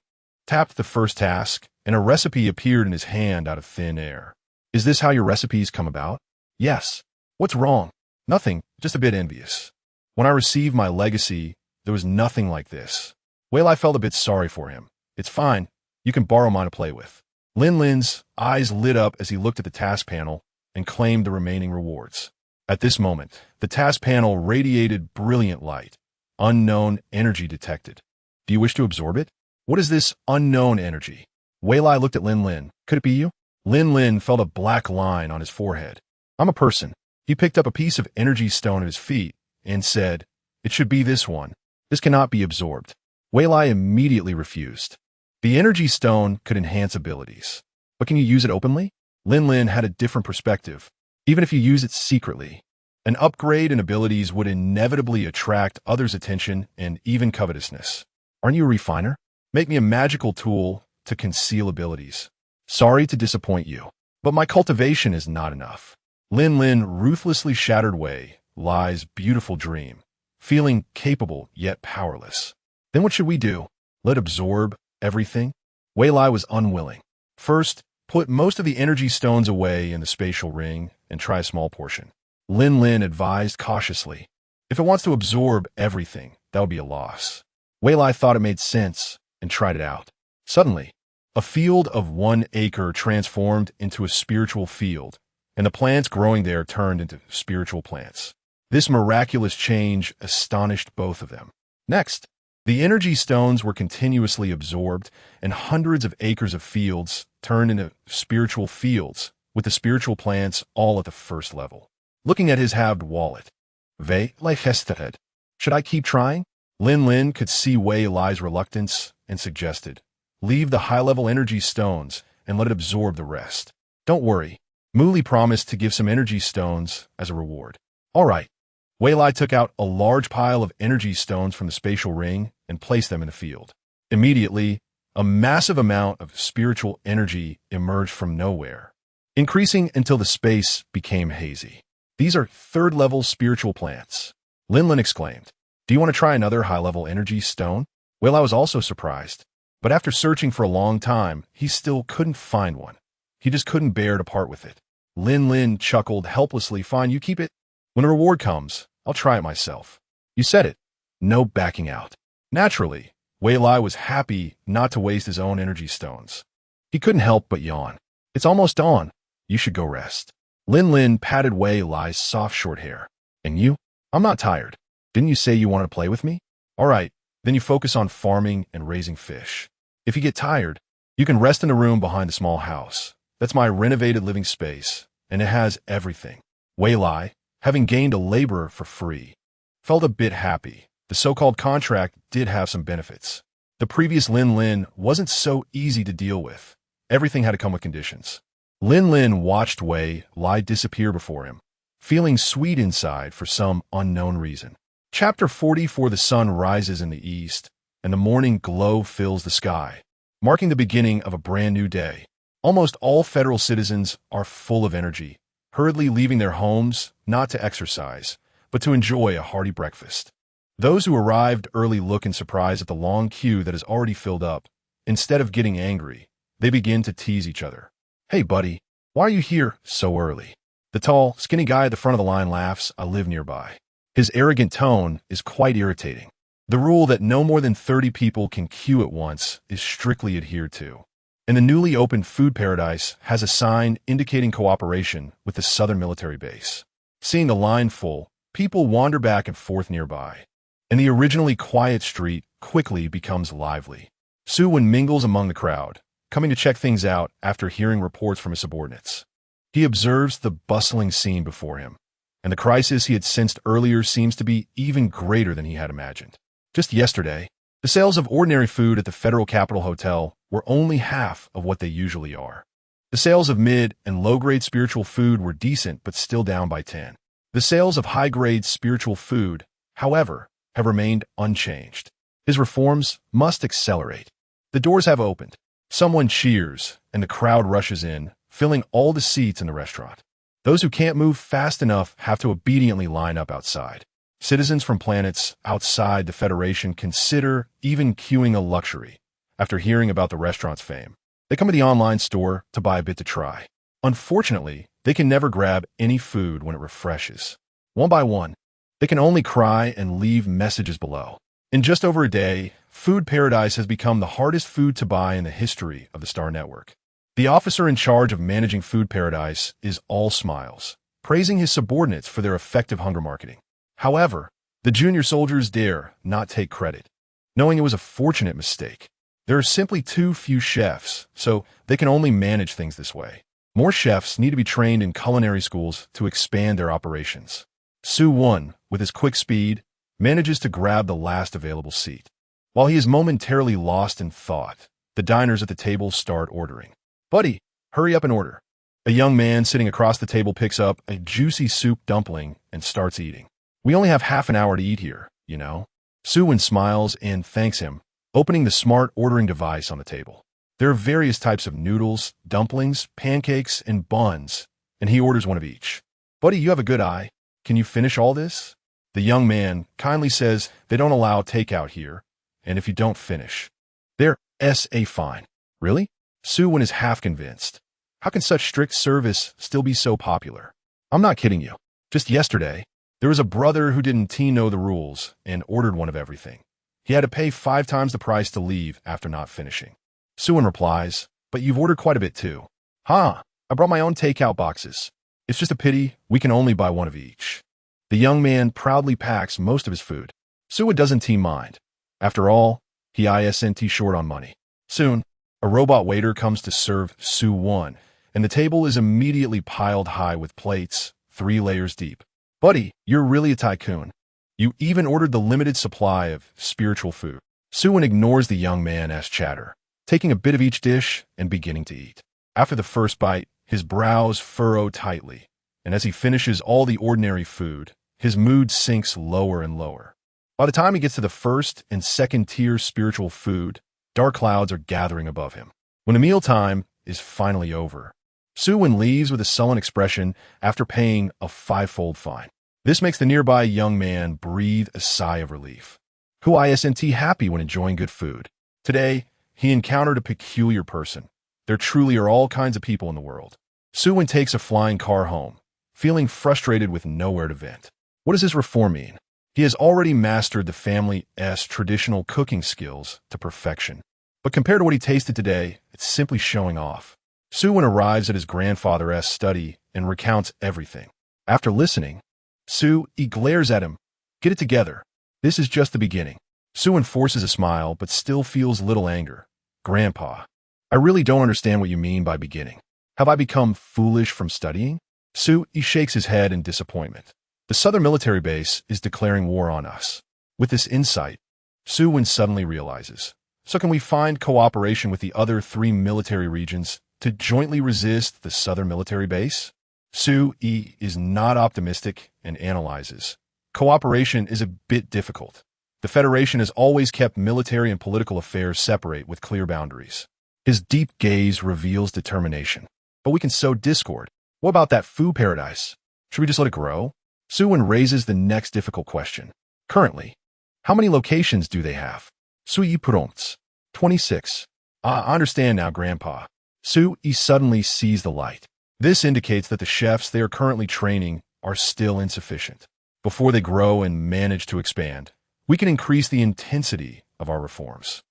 [SPEAKER 1] tapped the first task, and a recipe appeared in his hand out of thin air. "Is this how your recipes come about?" "Yes." "What's wrong?" "Nothing, just a bit envious. When I received my legacy, there was nothing like this." Wei Lai felt a bit sorry for him. It's fine. You can borrow mine to play with. Lin Lin's eyes lit up as he looked at the task panel and claimed the remaining rewards. At this moment, the task panel radiated brilliant light. Unknown energy detected. Do you wish to absorb it? What is this unknown energy? Wei Lai looked at Lin Lin. Could it be you? Lin Lin felt a black line on his forehead. I'm a person. He picked up a piece of energy stone at his feet and said, it should be this one. This cannot be absorbed. Wei Lai immediately refused. The energy stone could enhance abilities. But can you use it openly? Lin Lin had a different perspective. Even if you use it secretly, an upgrade in abilities would inevitably attract others' attention and even covetousness. Aren't you a refiner? Make me a magical tool to conceal abilities. Sorry to disappoint you, but my cultivation is not enough. Lin Lin ruthlessly shattered Wei Lai's beautiful dream, feeling capable yet powerless. Then what should we do? Let absorb everything? Wei Lai was unwilling. First, put most of the energy stones away in the spatial ring and try a small portion. Lin Lin advised cautiously. If it wants to absorb everything, that would be a loss. Wei Lai thought it made sense and tried it out. Suddenly, a field of 1 acre transformed into a spiritual field, and the plants growing there turned into spiritual plants. This miraculous change astonished both of them. Next, the energy stones were continuously absorbed, and hundreds of acres of fields turned into spiritual fields, with the spiritual plants all at the first level. Looking at his halved wallet, Wei Lai hesitated. Should I keep trying? Lin Lin could see Wei Lai's reluctance and suggested, leave the high-level energy stones and let it absorb the rest. Don't worry. Muli promised to give some energy stones as a reward. All right. Wei Lai took out a large pile of energy stones from the spatial ring and placed them in the field. Immediately, a massive amount of spiritual energy emerged from nowhere, increasing until the space became hazy. These are third-level spiritual plants. Lin Lin exclaimed. Do you want to try another high-level energy stone? Wei Lai was also surprised, but after searching for a long time, he still couldn't find one. He just couldn't bear to part with it. Lin Lin chuckled helplessly. Fine, you keep it. When a reward comes, I'll try it myself. You said it. No backing out. Naturally, Wei Lai was happy not to waste his own energy stones. He couldn't help but yawn. It's almost dawn. You should go rest. Lin Lin patted Wei Lai's soft short hair. And you? I'm not tired. Didn't you say you wanted to play with me? All right, then you focus on farming and raising fish. If you get tired, you can rest in a room behind the small house. That's my renovated living space, and it has everything. Wei Lai, having gained a laborer for free, felt a bit happy. The so-called contract did have some benefits. The previous Lin Lin wasn't so easy to deal with. Everything had to come with conditions. Lin Lin watched Wei Lai disappear before him, feeling sweet inside for some unknown reason. Chapter 44. The sun rises in the east, and the morning glow fills the sky, marking the beginning of a brand new day. Almost all federal citizens are full of energy, hurriedly leaving their homes not to exercise, but to enjoy a hearty breakfast. Those who arrived early look in surprise at the long queue that is already filled up. Instead of getting angry, they begin to tease each other. Hey, buddy, why are you here so early? The tall, skinny guy at the front of the line laughs. I live nearby. His arrogant tone is quite irritating. The rule that no more than 30 people can queue at once is strictly adhered to. And the newly opened food paradise has a sign indicating cooperation with the Southern military base. Seeing the line full, people wander back and forth nearby, and the originally quiet street quickly becomes lively. Suwon mingles among the crowd, coming to check things out after hearing reports from his subordinates. He observes the bustling scene before him, and the crisis he had sensed earlier seems to be even greater than he had imagined. Just yesterday, the sales of ordinary food at the Federal Capital Hotel were only half of what they usually are. The sales of mid and low-grade spiritual food were decent but still down by 10. The sales of high-grade spiritual food, however, have remained unchanged. His reforms must accelerate. The doors have opened. Someone cheers, and the crowd rushes in, filling all the seats in the restaurant. Those who can't move fast enough have to obediently line up outside. Citizens from planets outside the Federation consider even queuing a luxury. After hearing about the restaurant's fame, they come to the online store to buy a bit to try. Unfortunately, they can never grab any food when it refreshes. One by one, they can only cry and leave messages below. In just over a day, Food Paradise has become the hardest food to buy in the history of the Star Network. The officer in charge of managing Food Paradise is all smiles, praising his subordinates for their effective hunger marketing. However, the junior soldiers dare not take credit, knowing it was a fortunate mistake. There are simply too few chefs, so they can only manage things this way. More chefs need to be trained in culinary schools to expand their operations. Su-won, with his quick speed, manages to grab the last available seat. While he is momentarily lost in thought, the diners at the table start ordering. "Buddy, hurry up and order." A young man sitting across the table picks up a juicy soup dumpling and starts eating. "We only have half an hour to eat here, you know." Su-won smiles and thanks him, opening the smart ordering device on the table. There are various types of noodles, dumplings, pancakes, and buns, and he orders one of each. "Buddy, you have a good eye. Can you finish all this?" The young man kindly says they don't allow takeout here, and if you don't finish, they're a fine. Really? Su-won is half convinced. How can such strict service still be so popular? "I'm not kidding you. Just yesterday, there was a brother who didn't know the rules and ordered one of everything. He had to pay 5 times the price to leave after not finishing." Su-won replies, "But you've ordered quite a bit too." "Huh, I brought my own takeout boxes. It's just a pity we can only buy one of each." The young man proudly packs most of his food. Su-won doesn't mind. After all, he isn't short on money. Soon, a robot waiter comes to serve Su-won, and the table is immediately piled high with plates, 3 layers deep. "Buddy, you're really a tycoon. You even ordered the limited supply of spiritual food." Su-won ignores the young man's chatter, taking a bit of each dish and beginning to eat. After the first bite, his brows furrow tightly, and as he finishes all the ordinary food, his mood sinks lower and lower. By the time he gets to the first and second tier spiritual food, dark clouds are gathering above him. When the mealtime is finally over, Su-won leaves with a sullen expression after paying a 5-fold fine. This makes the nearby young man breathe a sigh of relief. Who isn't happy when enjoying good food? Today, he encountered a peculiar person. There truly are all kinds of people in the world. Su-won takes a flying car home, feeling frustrated with nowhere to vent. What does this reform mean? He has already mastered the family's traditional cooking skills to perfection. But compared to what he tasted today, it's simply showing off. Su-won arrives at his grandfather's study and recounts everything. After listening, He glares at him. "Get it together. This is just the beginning." Su-won forces a smile but still feels little anger. "Grandpa, I really don't understand what you mean by beginning. Have I become foolish from studying?" He shakes his head in disappointment. The southern military base is declaring war on us. With this insight, Su-won suddenly realizes, so can we find cooperation with the other 3 military regions to jointly resist the southern military base? Su-yi is not optimistic and analyzes. Cooperation is a bit difficult. The Federation has always kept military and political affairs separate with clear boundaries. His deep gaze reveals determination. But we can sow discord. What about that food paradise? Should we just let it grow? Su-won raises the next difficult question. Currently, how many locations do they have? Su-yi prompts. 26. I understand now, Grandpa. Su-yi suddenly sees the light. This indicates that the chefs they are currently training are still insufficient. Before they grow and manage to expand, we can increase the intensity of our reforms.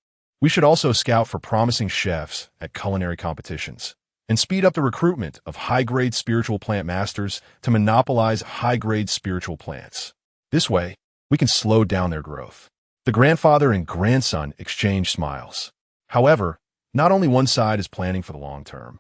[SPEAKER 1] We should also scout for promising chefs at culinary competitions and speed up the recruitment of high-grade spiritual plant masters to monopolize high-grade spiritual plants. This way, we can slow down their growth. The grandfather and grandson exchange smiles. However, not only one side is planning for the long term.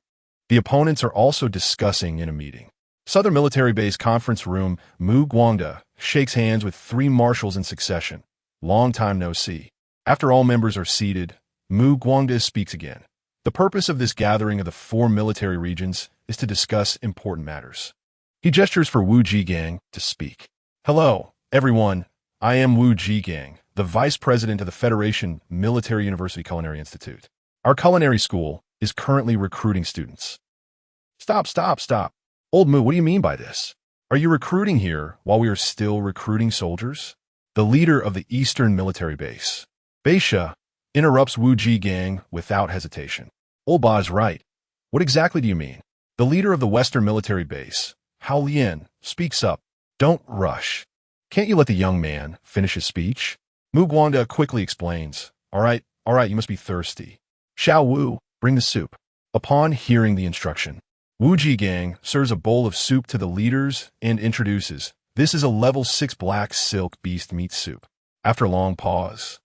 [SPEAKER 1] The opponents are also discussing in a meeting. Southern Military Base Conference Room, Mu Guangda shakes hands with 3 marshals in succession. Long time no see. After all members are seated, Mu Guangda speaks again. The purpose of this gathering of the 4 military regions is to discuss important matters. He gestures for Wu Jigang to speak. "Hello, everyone. I am Wu Jigang, the Vice President of the Federation Military University Culinary Institute. Our culinary school is currently recruiting students." Stop. Old Mu, what do you mean by this? Are you recruiting here while we are still recruiting soldiers? The leader of the Eastern Military Base, Beisha, interrupts Wu Jigang without hesitation. "Old Ba is right. What exactly do you mean?" The leader of the Western Military Base, Hao Lian, speaks up. "Don't rush. Can't you let the young man finish his speech?" Mugwanda quickly explains, all right, you must be thirsty. Xiao Wu, bring the soup. Upon hearing the instruction, Wu Jigang serves a bowl of soup to the leaders and introduces, this is a level 6 black silk beast meat soup. After a long pause,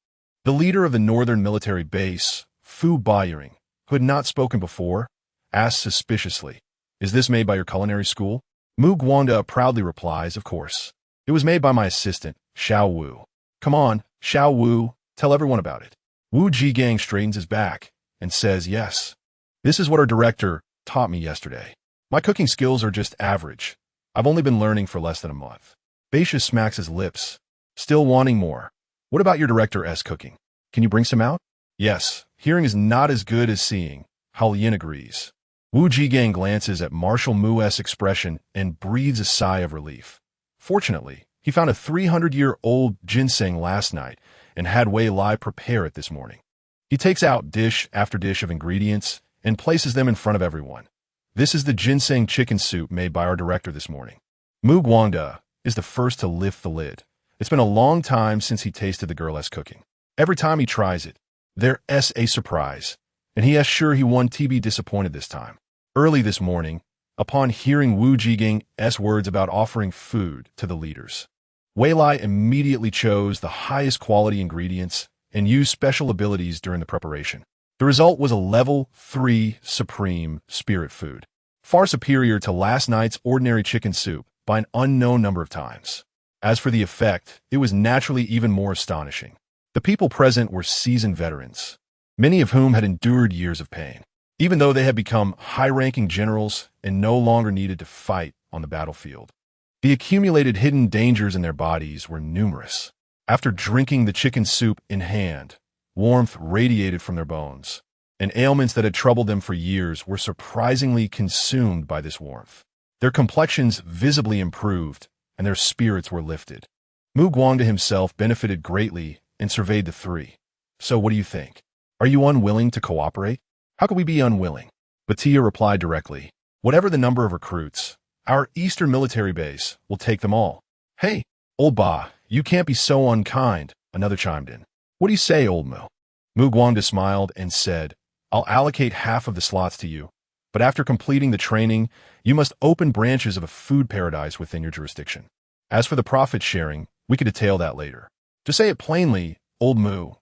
[SPEAKER 1] the leader of the northern military base, Fu Baiyering, who had not spoken before, asked suspiciously, is this made by your culinary school? Mugwanda proudly replies, of course. It was made by my assistant, Xiao Wu. Come on, Xiao Wu, tell everyone about it. Wu Jigang straightens his back and says, yes. This is what our director taught me yesterday. My cooking skills are just average. I've only been learning for less than a month. Beishas smacks his lips, still wanting more. What about your director's cooking? Can you bring some out? Yes, hearing is not as good as seeing. Hao Yin agrees. Wu Jigang glances at Marshal Mu's expression and breathes a sigh of relief. Fortunately, he found a 300-year-old ginseng last night and had Wei Lai prepare it this morning. He takes out dish after dish of ingredients and places them in front of everyone. This is the ginseng chicken soup made by our director this morning. Mugwanda is the first to lift the lid. It's been a long time since he tasted the girl's cooking. Every time he tries it, there's a surprise, and he is sure he won't be disappointed this time. Early this morning, upon hearing Wu Jiging's words about offering food to the leaders, Wei Lai immediately chose the highest quality ingredients and used special abilities during the preparation. The result was a level 3 supreme spirit food, far superior to last night's ordinary chicken soup by an unknown number of times. As for the effect, it was naturally even more astonishing. The people present were seasoned veterans, many of whom had endured years of pain, even though they had become high-ranking generals and no longer needed to fight on the battlefield. The accumulated hidden dangers in their bodies were numerous. After drinking the chicken soup in hand, warmth radiated from their bones, and ailments that had troubled them for years were surprisingly consumed by this warmth. Their complexions visibly improved, and their spirits were lifted. Mugwanda himself benefited greatly and surveyed the three. So what do you think? Are you unwilling to cooperate? How could we be unwilling? Batia replied directly, whatever the number of recruits, our eastern military base will take them all. Hey, old Ba, you can't be so unkind, another chimed in. What do you say, old Mu? Mugwanda smiled and said, I'll allocate half of the slots to you, but after completing the training, you must open branches of a food paradise within your jurisdiction. As for the profit sharing, we could detail that later. To say it plainly, old Mu,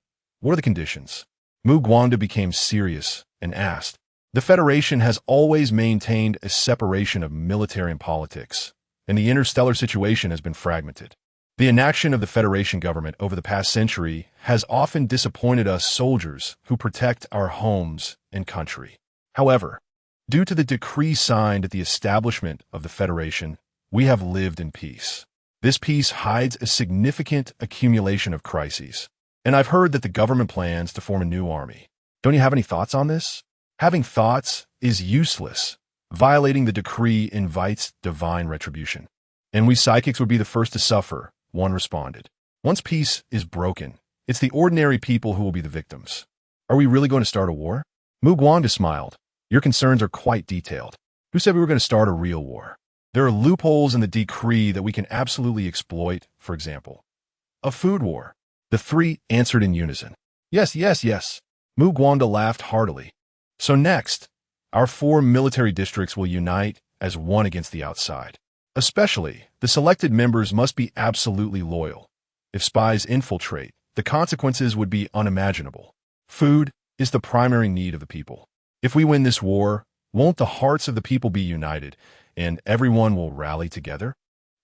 [SPEAKER 1] what are the conditions? Mugwanda became serious and asked, the Federation has always maintained a separation of military and politics, and the interstellar situation has been fragmented. The inaction of the Federation government over the past century has often disappointed us soldiers who protect our homes and country. However, due to the decree signed at the establishment of the Federation, we have lived in peace. This peace hides a significant accumulation of crises, and I've heard that the government plans to form a new army. Don't you have any thoughts on this? Having thoughts is useless. Violating the decree invites divine retribution. And we psychics would be the first to suffer, one responded. Once peace is broken, it's the ordinary people who will be the victims. Are we really going to start a war? Mugwanda smiled. Your concerns are quite detailed. Who said we were going to start a real war? There are loopholes in the decree that we can absolutely exploit, for example. A food war. The three answered in unison. Yes, yes, yes. Mugwanda laughed heartily. So next, our 4 military districts will unite as one against the outside. Especially, the selected members must be absolutely loyal. If spies infiltrate, the consequences would be unimaginable. Food is the primary need of the people. If we win this war, won't the hearts of the people be united, and everyone will rally together?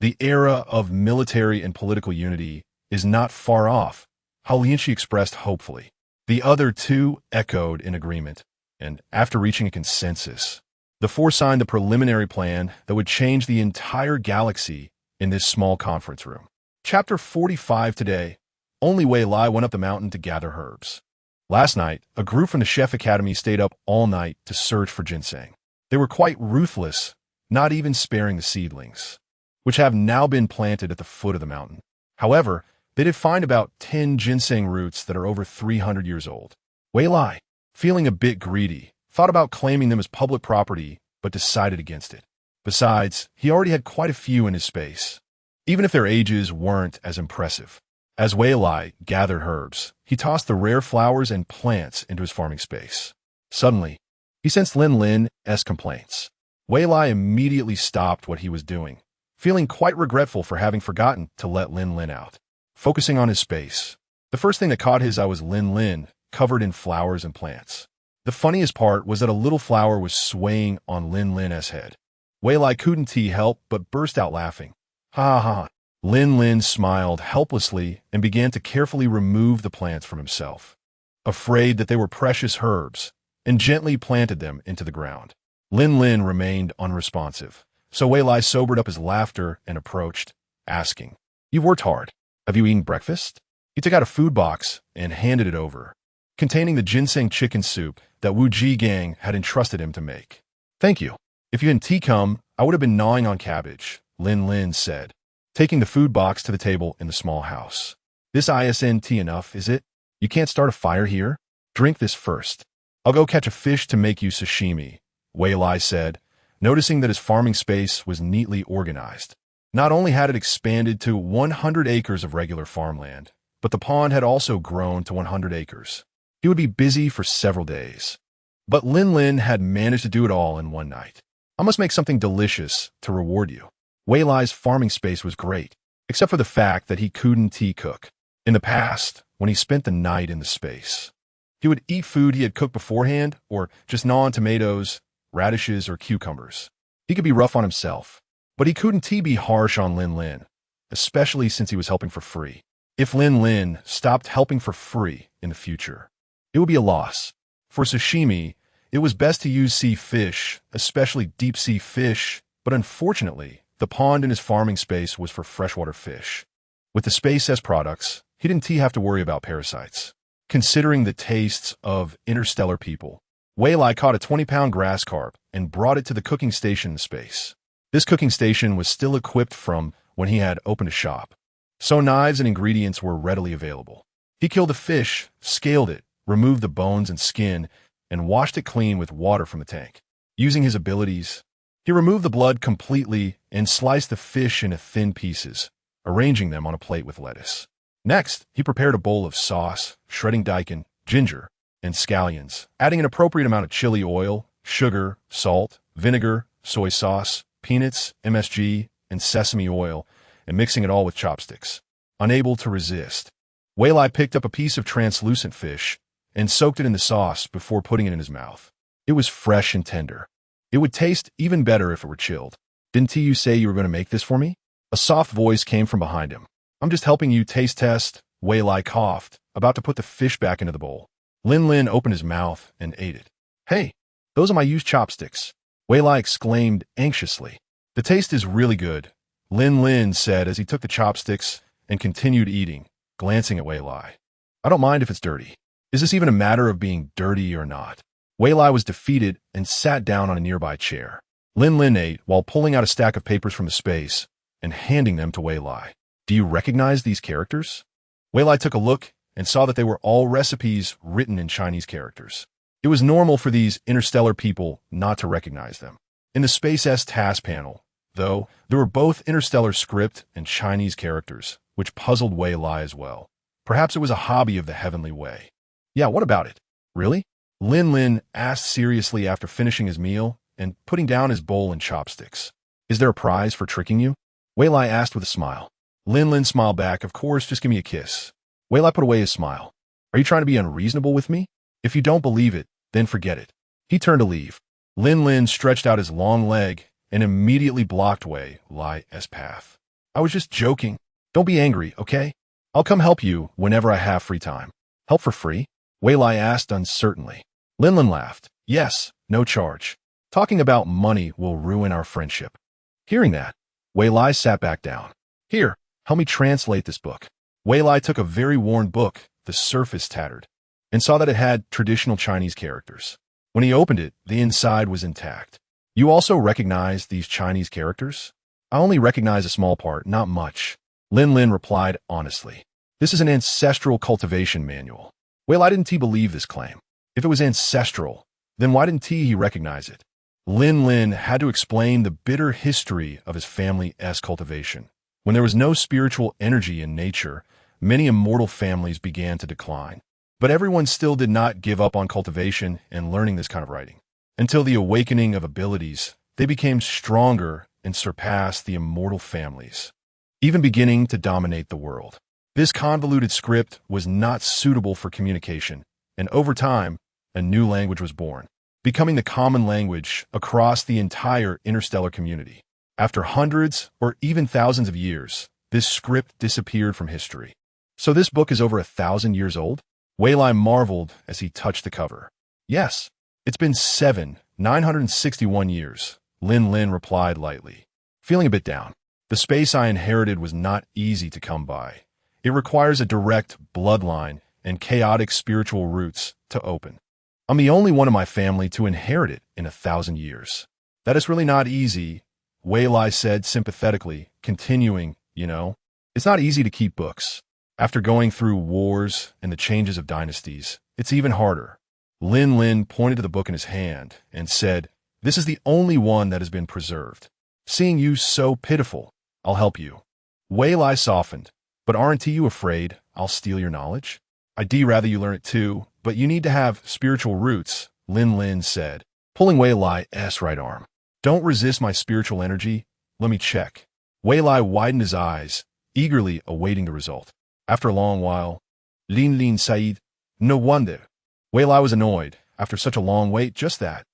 [SPEAKER 1] The era of military and political unity is not far off, Hao Lianxi expressed hopefully. The other two echoed in agreement, and after reaching a consensus, the 4 signed the preliminary plan that would change the entire galaxy in this small conference room. Chapter 45 today. Only Wei Lai went up the mountain to gather herbs. Last night, a group from the Chef Academy stayed up all night to search for ginseng. They were quite ruthless, not even sparing the seedlings, which have now been planted at the foot of the mountain. However, they did find about 10 ginseng roots that are over 300 years old. Wei Lai, feeling a bit greedy, thought about claiming them as public property, but decided against it. Besides, he already had quite a few in his space, even if their ages weren't as impressive. As Wei Lai gathered herbs, he tossed the rare flowers and plants into his farming space. Suddenly, he sensed Lin Lin's complaints. Wei Lai immediately stopped what he was doing, feeling quite regretful for having forgotten to let Lin Lin out. Focusing on his space, the first thing that caught his eye was Lin Lin, covered in flowers and plants. The funniest part was that a little flower was swaying on Lin Lin's head. Wei Lai couldn't help but burst out laughing. Ha ha ha. Lin Lin smiled helplessly and began to carefully remove the plants from himself, afraid that they were precious herbs, and gently planted them into the ground. Lin Lin remained unresponsive, so Wei Lai sobered up his laughter and approached, asking, "You've worked hard. Have you eaten breakfast?" He took out a food box and handed it over, containing the ginseng chicken soup that Wu Ji Gang had entrusted him to make. "Thank you. If you hadn't come, I would have been gnawing on cabbage," Lin Lin said, taking the food box to the table in the small house. "This isn't enough, is it? You can't start a fire here? Drink this first. I'll go catch a fish to make you sashimi," Wei Lai said, noticing that his farming space was neatly organized. Not only had it expanded to 100 acres of regular farmland, but the pond had also grown to 100 acres. He would be busy for several days. But Lin Lin had managed to do it all in one night. "I must make something delicious to reward you." Wei Lai's farming space was great, except for the fact that he couldn't cook. In the past, when he spent the night in the space, he would eat food he had cooked beforehand or just gnaw on tomatoes, radishes, or cucumbers. He could be rough on himself, but he couldn't be harsh on Lin Lin, especially since he was helping for free. If Lin Lin stopped helping for free in the future, it would be a loss. For sashimi, it was best to use sea fish, especially deep-sea fish, but unfortunately, the pond in his farming space was for freshwater fish. With the space's products, he didn't have to worry about parasites. Considering the tastes of interstellar people, Wei Lai caught a 20-pound grass carp and brought it to the cooking station in space. This cooking station was still equipped from when he had opened a shop, so knives and ingredients were readily available. He killed the fish, scaled it, removed the bones and skin, and washed it clean with water from the tank. Using his abilities, he removed the blood completely and sliced the fish into thin pieces, arranging them on a plate with lettuce. Next, he prepared a bowl of sauce, shredding daikon, ginger, and scallions, adding an appropriate amount of chili oil, sugar, salt, vinegar, soy sauce, peanuts, MSG, and sesame oil, and mixing it all with chopsticks. Unable to resist, Wei Lai picked up a piece of translucent fish and soaked it in the sauce before putting it in his mouth. It was fresh and tender. It would taste even better if it were chilled. "Didn't you say you were going to make this for me?" A soft voice came from behind him. "I'm just helping you taste test," Wei Lai coughed, about to put the fish back into the bowl. Lin Lin opened his mouth and ate it. "Hey, those are my used chopsticks," Wei Lai exclaimed anxiously. "The taste is really good," Lin Lin said as he took the chopsticks and continued eating, glancing at Wei Lai. "I don't mind if it's dirty. Is this even a matter of being dirty or not?" Wei Lai was defeated and sat down on a nearby chair. Lin Lin ate while pulling out a stack of papers from the space and handing them to Wei Lai. "Do you recognize these characters?" Wei Lai took a look and saw that they were all recipes written in Chinese characters. It was normal for these interstellar people not to recognize them. In the Space's task panel, though, there were both interstellar script and Chinese characters, which puzzled Wei Lai as well. Perhaps it was a hobby of the Heavenly Way. "Yeah, what about it? Really?" Lin Lin asked seriously after finishing his meal and putting down his bowl and chopsticks. "Is there a prize for tricking you?" Wei Lai asked with a smile. Lin Lin smiled back. "Of course, just give me a kiss." Wei Lai put away his smile. "Are you trying to be unreasonable with me? If you don't believe it, then forget it." He turned to leave. Lin Lin stretched out his long leg and immediately blocked Wei Lai's path. "I was just joking. Don't be angry, okay? I'll come help you whenever I have free time." "Help for free?" Wei Lai asked uncertainly. Lin Lin laughed. "Yes, no charge. Talking about money will ruin our friendship." Hearing that, Wei Lai sat back down. "Here, help me translate this book." Wei Lai took a very worn book, the surface tattered, and saw that it had traditional Chinese characters. When he opened it, the inside was intact. "You also recognize these Chinese characters?" "I only recognize a small part, not much," Lin Lin replied honestly. "This is an ancestral cultivation manual." Wei Lai didn't believe this claim. If it was ancestral, then why didn't he recognize it? Lin Lin had to explain the bitter history of his family's cultivation. When there was no spiritual energy in nature, many immortal families began to decline. But everyone still did not give up on cultivation and learning this kind of writing. Until the awakening of abilities, they became stronger and surpassed the immortal families, even beginning to dominate the world. This convoluted script was not suitable for communication, and over time, a new language was born, becoming the common language across the entire interstellar community. After hundreds or even thousands of years, this script disappeared from history. So this book is over 1,000 years old? Wei Lai marveled as he touched the cover. Yes, it's been 961 years, Lin Lin replied lightly. Feeling a bit down. The space I inherited was not easy to come by. It requires a direct bloodline and chaotic spiritual roots to open. I'm the only one in my family to inherit it in 1,000 years. That is really not easy, Wei Lai said sympathetically, continuing, it's not easy to keep books. After going through wars and the changes of dynasties, it's even harder. Lin Lin pointed to the book in his hand and said, "This is the only one that has been preserved. Seeing you so pitiful, I'll help you." Wei Lai softened. "But aren't you afraid I'll steal your knowledge? I'd rather you learn it too, but you need to have spiritual roots," Lin Lin said, pulling Wei Lai's right arm. "Don't resist my spiritual energy. Let me check." Wei Lai widened his eyes, eagerly awaiting the result. After a long while, Lin Lin said, "No wonder." Wei Lai was annoyed. After such a long wait, just that.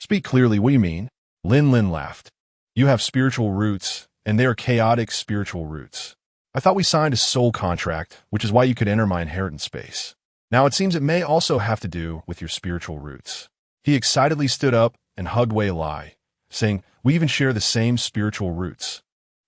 [SPEAKER 1] "Speak clearly, what do you mean?" Lin Lin laughed. "You have spiritual roots, and they are chaotic spiritual roots. I thought we signed a soul contract, which is why you could enter my inheritance space. Now it seems it may also have to do with your spiritual roots." He excitedly stood up and hugged Wei Lai, saying, "We even share the same spiritual roots.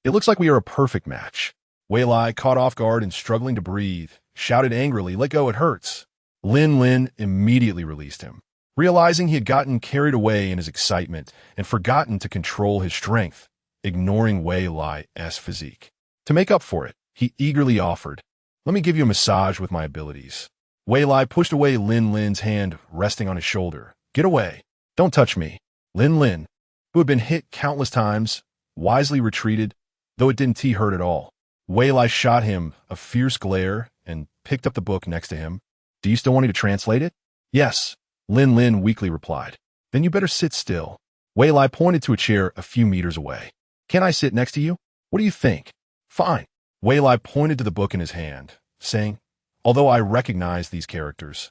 [SPEAKER 1] It looks like we are a perfect match." Wei Lai, caught off guard and struggling to breathe, shouted angrily, "Let go, it hurts." Lin Lin immediately released him, realizing he had gotten carried away in his excitement and forgotten to control his strength, ignoring Wei Lai's physique. To make up for it, he eagerly offered, "Let me give you a massage with my abilities." Wei Lai pushed away Lin Lin's hand resting on his shoulder. "Get away. Don't touch me." Lin Lin, who had been hit countless times, wisely retreated, though it didn't hurt at all. Wei Lai shot him a fierce glare and picked up the book next to him. "Do you still want me to translate it?" "Yes," Lin Lin weakly replied. "Then you better sit still." Wei Lai pointed to a chair a few meters away. "Can I sit next to you? What do you think?" "Fine." Wei Lai pointed to the book in his hand, saying, "Although I recognize these characters,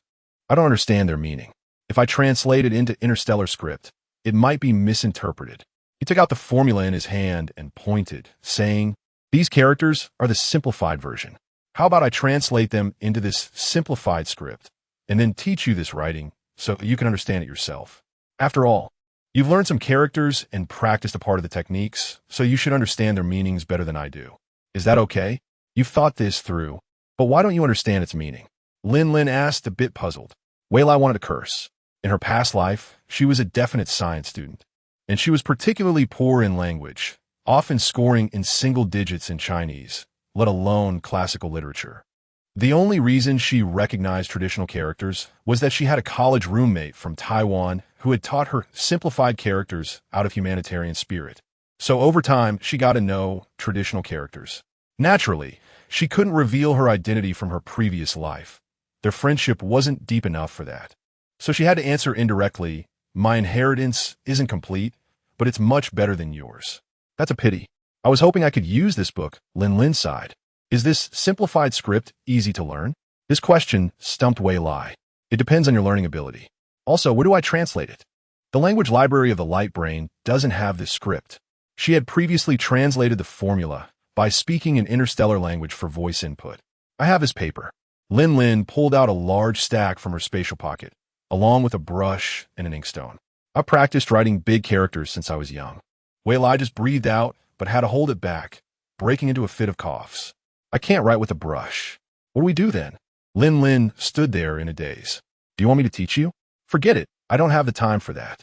[SPEAKER 1] I don't understand their meaning. If I translate it into interstellar script, it might be misinterpreted." He took out the formula in his hand and pointed, saying, "These characters are the simplified version. How about I translate them into this simplified script and then teach you this writing so you can understand it yourself? After all, you've learned some characters and practiced a part of the techniques, so you should understand their meanings better than I do. Is that okay? You've thought this through, but why don't you understand its meaning?" Lin Lin asked, a bit puzzled. Wei Lai wanted to curse. In her past life, she was a definite science student, and she was particularly poor in language, often scoring in single digits in Chinese, let alone classical literature. The only reason she recognized traditional characters was that she had a college roommate from Taiwan who had taught her simplified characters out of humanitarian spirit. So over time, she got to know traditional characters. Naturally, she couldn't reveal her identity from her previous life. Their friendship wasn't deep enough for that. So she had to answer indirectly, "My inheritance isn't complete, but it's much better than yours." "That's a pity. I was hoping I could use this book," Lin Lin sighed. "Is this simplified script easy to learn?" This question stumped Wei Lai. "It depends on your learning ability. Also, where do I translate it?" The language library of the Light Brain doesn't have this script. She had previously translated the formula by speaking an interstellar language for voice input. "I have his paper." Lin Lin pulled out a large stack from her spatial pocket, along with a brush and an inkstone. "I practiced writing big characters since I was young." Wei Lai just breathed out, but had to hold it back, breaking into a fit of coughs. "I can't write with a brush. What do we do then?" Lin Lin stood there in a daze. "Do you want me to teach you?" "Forget it. I don't have the time for that."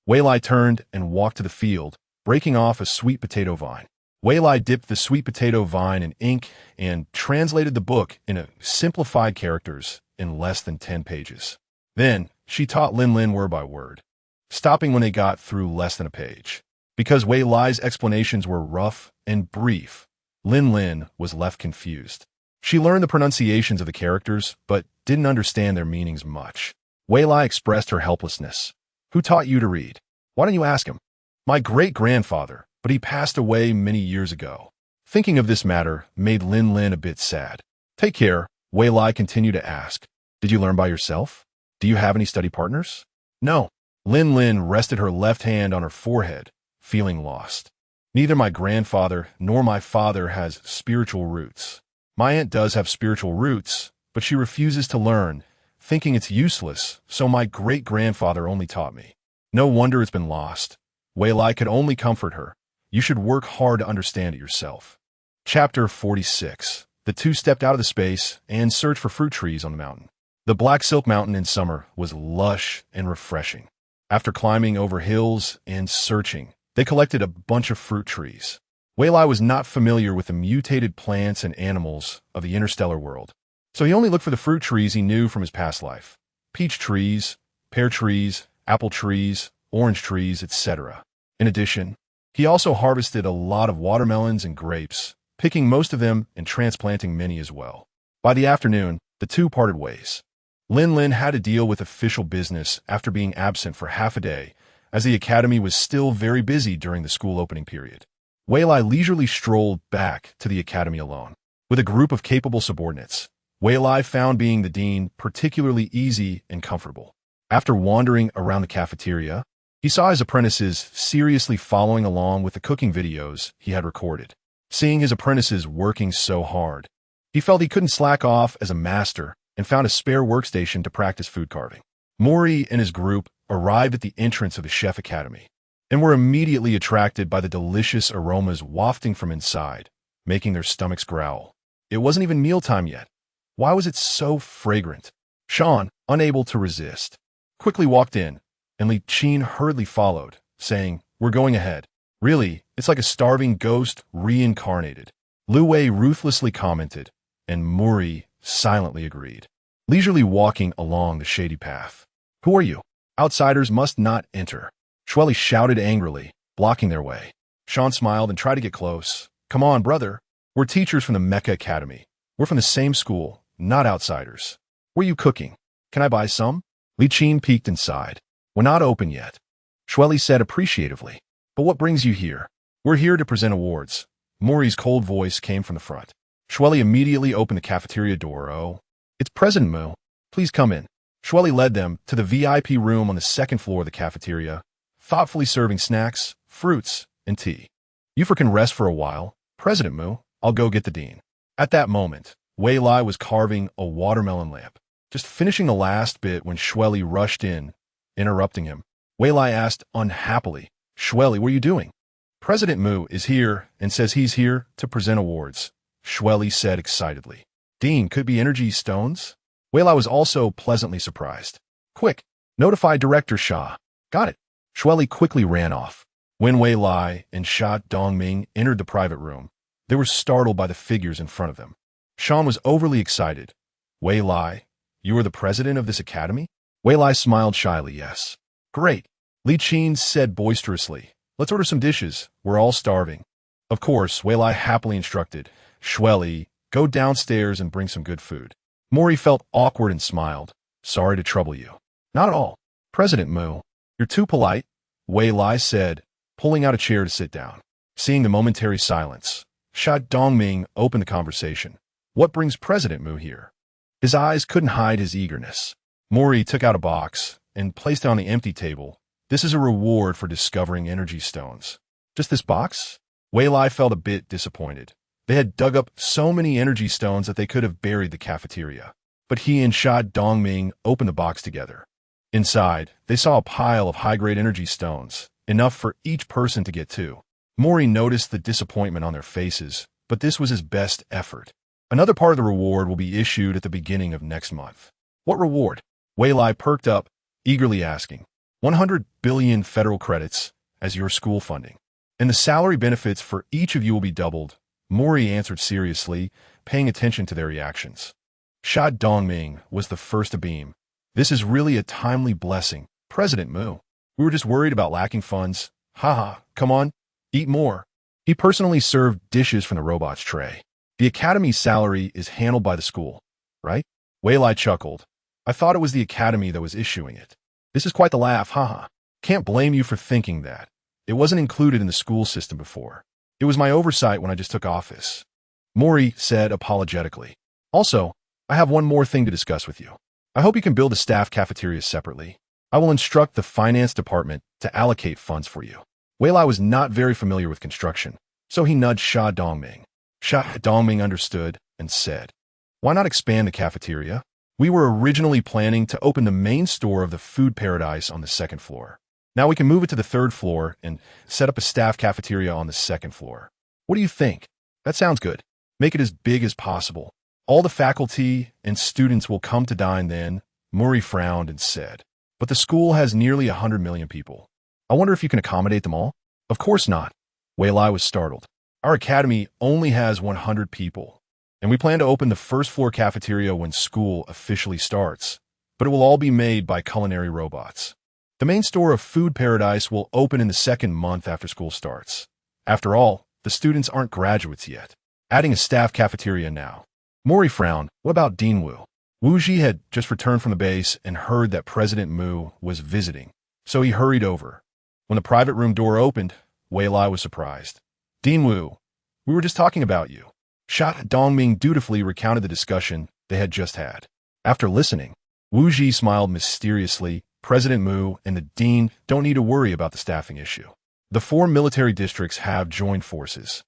[SPEAKER 1] Wei Lai turned and walked to the field, breaking off a sweet potato vine. Wei Lai dipped the sweet potato vine in ink and translated the book in simplified characters in less than 10 pages. Then, she taught Lin Lin word by word, stopping when they got through less than a page. Because Wei Lai's explanations were rough and brief, Lin Lin was left confused. She learned the pronunciations of the characters, but didn't understand their meanings much. Wei Lai expressed her helplessness. Who taught you to read? Why don't you ask him? My great-grandfather, but he passed away many years ago. Thinking of this matter made Lin Lin a bit sad. Take care, Wei Lai continued to ask. Did you learn by yourself? Do you have any study partners? No. Lin Lin rested her left hand on her forehead, feeling lost. Neither my grandfather nor my father has spiritual roots. My aunt does have spiritual roots, but she refuses to learn, thinking it's useless, so my great-grandfather only taught me. No wonder it's been lost. Wei Lai could only comfort her. You should work hard to understand it yourself. Chapter 46. The two stepped out of the space and searched for fruit trees on the mountain. The Black Silk Mountain in summer was lush and refreshing. After climbing over hills and searching, they collected a bunch of fruit trees. Wei Lai was not familiar with the mutated plants and animals of the interstellar world, so he only looked for the fruit trees he knew from his past life. Peach trees, pear trees, apple trees, orange trees, etc. In addition, he also harvested a lot of watermelons and grapes, picking most of them and transplanting many as well. By the afternoon, the two parted ways. Lin Lin had to deal with official business after being absent for half a day, as the academy was still very busy during the school opening period. Wei Lai leisurely strolled back to the academy alone. With a group of capable subordinates, Wei Lai found being the dean particularly easy and comfortable. After wandering around the cafeteria, he saw his apprentices seriously following along with the cooking videos he had recorded. Seeing his apprentices working so hard, he felt he couldn't slack off as a master and found a spare workstation to practice food carving. Mori and his group arrived at the entrance of the Chef Academy and were immediately attracted by the delicious aromas wafting from inside, making their stomachs growl. It wasn't even mealtime yet. Why was it so fragrant? Sean, unable to resist, quickly walked in, and Li Qin hurriedly followed, saying, "We're going ahead." Really, it's like a starving ghost reincarnated. Lu Wei ruthlessly commented, and Mori silently agreed, leisurely walking along the shady path. Who are you? Outsiders must not enter. Shueli shouted angrily, blocking their way. Sean smiled and tried to get close. Come on, brother. We're teachers from the Mecha Academy. We're from the same school, not outsiders. What are you cooking? Can I buy some? Li Qin peeked inside. We're not open yet. Shueli said appreciatively. But what brings you here? We're here to present awards. Mori's cold voice came from the front. Shueli immediately opened the cafeteria door. Oh, it's President Mu. Please come in. Shueli led them to the VIP room on the second floor of the cafeteria, thoughtfully serving snacks, fruits, and tea. You can rest for a while. President Mu, I'll go get the dean. At that moment, Wei Lai was carving a watermelon lamp, just finishing the last bit when Shueli rushed in, interrupting him. Wei Lai asked unhappily, Shueli, what are you doing? President Mu is here and says he's here to present awards, Shueli said excitedly. Dean, could be energy stones? Wei Lai was also pleasantly surprised. Quick, notify Director Xia. Got it. Shueli quickly ran off. When Wei Lai and Xia Dongming entered the private room, they were startled by the figures in front of them. Sean was overly excited. Wei Lai, you are the president of this academy? Wei Lai smiled shyly, yes. Great. Li Qin said boisterously. Let's order some dishes. We're all starving. Of course, Wei Lai happily instructed. Shueli, go downstairs and bring some good food. Mori felt awkward and smiled. Sorry to trouble you. Not at all. President Mu, you're too polite, Wei Lai said, pulling out a chair to sit down. Seeing the momentary silence, Xia Dongming opened the conversation. What brings President Mu here? His eyes couldn't hide his eagerness. Mori took out a box and placed it on the empty table. This is a reward for discovering energy stones. Just this box? Wei Lai felt a bit disappointed. They had dug up so many energy stones that they could have buried the cafeteria. But he and Xia Dongming opened the box together. Inside, they saw a pile of high-grade energy stones, enough for each person to get two. Mori noticed the disappointment on their faces, but this was his best effort. Another part of the reward will be issued at the beginning of next month. What reward? Wei Lai perked up, eagerly asking. 100 billion federal credits as your school funding. And the salary benefits for each of you will be doubled, Mori answered seriously, paying attention to their reactions. Xia Dongming was the first to beam. This is really a timely blessing, President Mu. We were just worried about lacking funds. Haha, come on, eat more. He personally served dishes from the robot's tray. The academy's salary is handled by the school, right? Wei Lai chuckled. I thought it was the academy that was issuing it. This is quite the laugh, haha. Can't blame you for thinking that. It wasn't included in the school system before. It was my oversight when I just took office. Mori said apologetically. Also, I have one more thing to discuss with you. I hope you can build a staff cafeteria separately. I will instruct the finance department to allocate funds for you. Wei Lai was not very familiar with construction, so he nudged Sha Dongming. Sha Dongming understood and said, why not expand the cafeteria? We were originally planning to open the main store of the food paradise on the second floor. Now we can move it to the third floor and set up a staff cafeteria on the second floor. What do you think? That sounds good. Make it as big as possible. All the faculty and students will come to dine then. Murray frowned and said, but the school has nearly 100 million people. I wonder if you can accommodate them all? Of course not. Wei Lai was startled. Our academy only has 100 people, and we plan to open the first floor cafeteria when school officially starts, but it will all be made by culinary robots. The main store of Food Paradise will open in the second month after school starts. After all, the students aren't graduates yet. Adding a staff cafeteria now. Mori frowned. What about Dean Wu? Wu Ji had just returned from the base and heard that President Mu was visiting, so he hurried over. When the private room door opened, Wei Lai was surprised. Dean Wu, we were just talking about you. Sha Dongming dutifully recounted the discussion they had just had. After listening, Wu Ji smiled mysteriously. President Mu and the dean don't need to worry about the staffing issue. The 4 military districts have joined forces,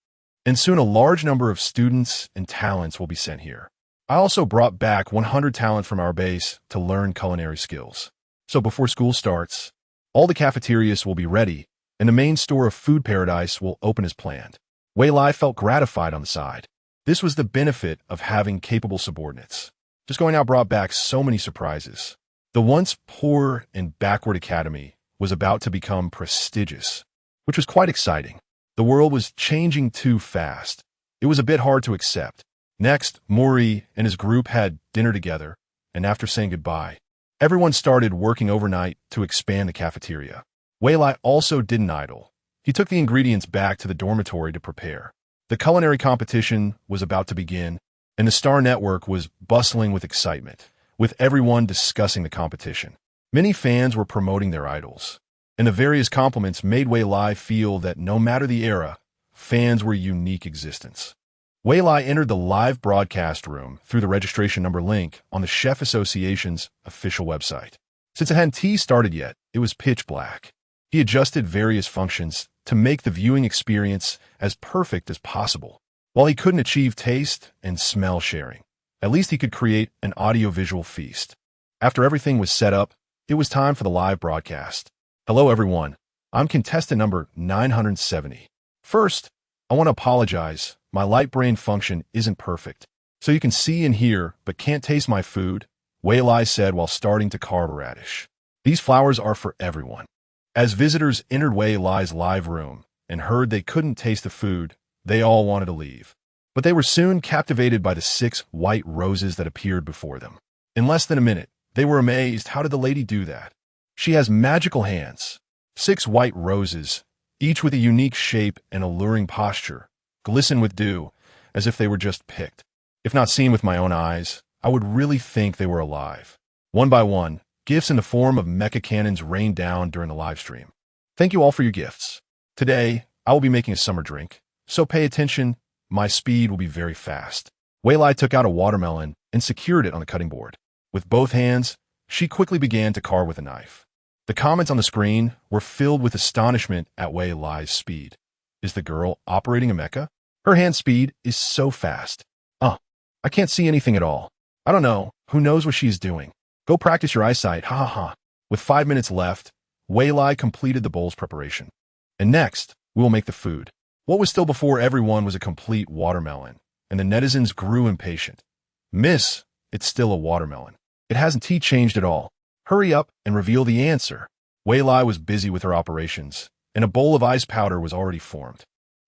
[SPEAKER 1] and soon a large number of students and talents will be sent here. I also brought back 100 talent from our base to learn culinary skills. So before school starts, all the cafeterias will be ready, and the main store of Food Paradise will open as planned. Wei Lai felt gratified on the side. This was the benefit of having capable subordinates. Just going out brought back so many surprises. The once poor and backward academy was about to become prestigious, which was quite exciting. The world was changing too fast. It was a bit hard to accept. Next, Mori and his group had dinner together, and after saying goodbye, everyone started working overnight to expand the cafeteria. Wei Lai also didn't idle. He took the ingredients back to the dormitory to prepare. The culinary competition was about to begin, and the Star Network was bustling with excitement, with everyone discussing the competition. Many fans were promoting their idols, and the various compliments made Wei Lai feel that no matter the era, fans were a unique existence. Wei Lai entered the live broadcast room through the registration number link on the Chef Association's official website. Since it hadn't started yet, it was pitch black. He adjusted various functions to make the viewing experience as perfect as possible. While he couldn't achieve taste and smell sharing, at least he could create an audiovisual feast. After everything was set up, it was time for the live broadcast. Hello everyone, I'm contestant number 970. First, I want to apologize. My light brain function isn't perfect, so you can see and hear but can't taste my food, Wei Lai said while starting to carve a radish. These flowers are for everyone. As visitors entered Wei Lai's live room and heard they couldn't taste the food, they all wanted to leave. But they were soon captivated by the 6 white roses that appeared before them. In less than a minute, they were amazed. How did the lady do that? She has magical hands. 6 white roses, each with a unique shape and alluring posture, glisten with dew, as if they were just picked. If not seen with my own eyes, I would really think they were alive. One by one, gifts in the form of mecha cannons rained down during the live stream. Thank you all for your gifts. Today, I will be making a summer drink, so pay attention. My speed will be very fast. Wei Lai took out a watermelon and secured it on the cutting board. With both hands, she quickly began to carve with a knife. The comments on the screen were filled with astonishment at Wei Lai's speed. Is the girl operating a mecha? Her hand speed is so fast. I can't see anything at all. I don't know. Who knows what she's doing? Go practice your eyesight, ha ha ha. With 5 minutes left, Wei Lai completed the bowl's preparation. And next, we will make the food. What was still before everyone was a complete watermelon, and the netizens grew impatient. Miss, it's still a watermelon. It hasn't changed at all. Hurry up and reveal the answer. Wei Lai was busy with her operations, and a bowl of ice powder was already formed.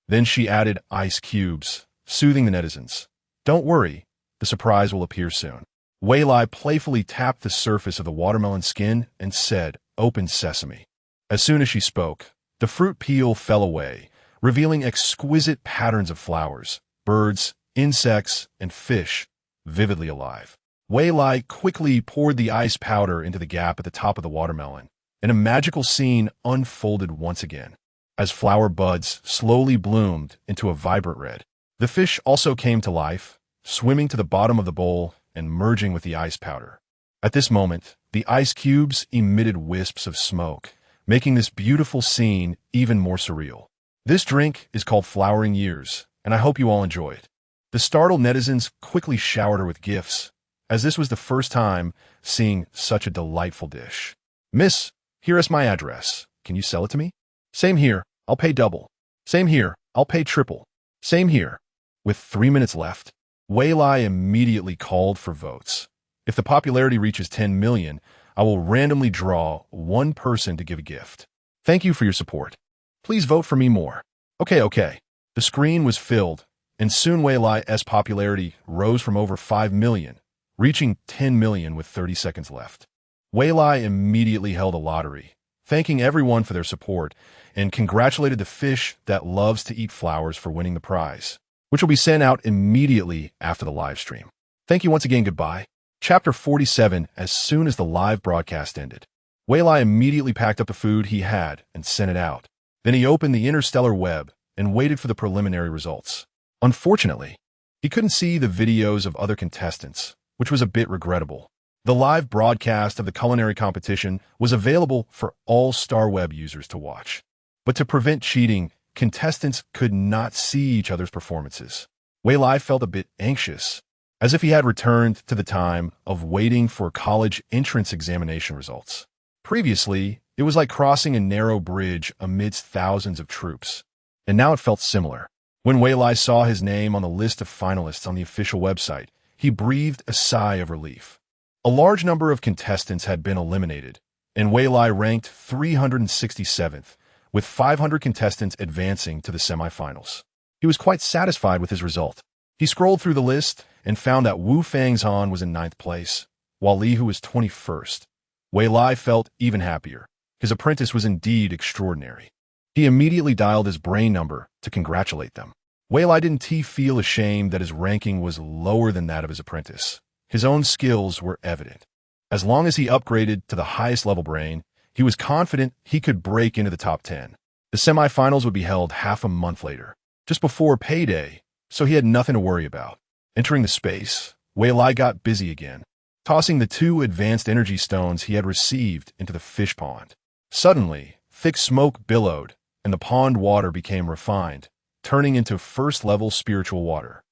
[SPEAKER 1] Then she added ice cubes, soothing the netizens. Don't worry, the surprise will appear soon. Wei Lai playfully tapped the surface of the watermelon skin and said, "Open sesame." As soon as she spoke, the fruit peel fell away, revealing exquisite patterns of flowers, birds, insects, and fish, vividly alive. Wei Lai quickly poured the ice powder into the gap at the top of the watermelon, and a magical scene unfolded once again. As flower buds slowly bloomed into a vibrant red, the fish also came to life, swimming to the bottom of the bowl and merging with the ice powder. At this moment, the ice cubes emitted wisps of smoke, making this beautiful scene even more surreal. This drink is called Flowering Years, and I hope you all enjoy it. The startled netizens quickly showered her with gifts, as this was the first time seeing such a delightful dish. "Miss, here is my address. Can you sell it to me?" "Same here, I'll pay double." "Same here, I'll pay triple." "Same here." With 3 minutes left, Wei Lai immediately called for votes. "If the popularity reaches 10 million, I will randomly draw one person to give a gift. Thank you for your support. Please vote for me more." Okay. The screen was filled, and soon Wei Lai's popularity rose from over 5 million, reaching 10 million with 30 seconds left. Wei Lai immediately held a lottery, thanking everyone for their support, and congratulated the fish that loves to eat flowers for winning the prize, which will be sent out immediately after the live stream. Thank you once again. Goodbye. Chapter 47. As soon as the live broadcast ended, Wei Lai immediately packed up the food he had and sent it out. Then he opened the interstellar web and waited for the preliminary results. Unfortunately, he couldn't see the videos of other contestants, which was a bit regrettable. The live broadcast of the culinary competition was available for all StarWeb users to watch. But to prevent cheating, contestants could not see each other's performances. Wei Lai felt a bit anxious, as if he had returned to the time of waiting for college entrance examination results. Previously, it was like crossing a narrow bridge amidst thousands of troops, and now it felt similar. When Wei Lai saw his name on the list of finalists on the official website, he breathed a sigh of relief. A large number of contestants had been eliminated, and Wei Lai ranked 367th, with 500 contestants advancing to the semifinals. He was quite satisfied with his result. He scrolled through the list and found that Wu Fangzhan was in 9th place, while Li Hu was 21st. Wei Lai felt even happier. His apprentice was indeed extraordinary. He immediately dialed his brain number to congratulate them. Wei Lai didn't feel ashamed that his ranking was lower than that of his apprentice. His own skills were evident. As long as he upgraded to the highest level brain, he was confident he could break into the top 10. The semifinals would be held half a month later, just before payday, so he had nothing to worry about. Entering the space, Wei Lai got busy again, tossing the 2 advanced energy stones he had received into the fish pond. Suddenly, thick smoke billowed, and the pond water became refined, turning into first-level spiritual water.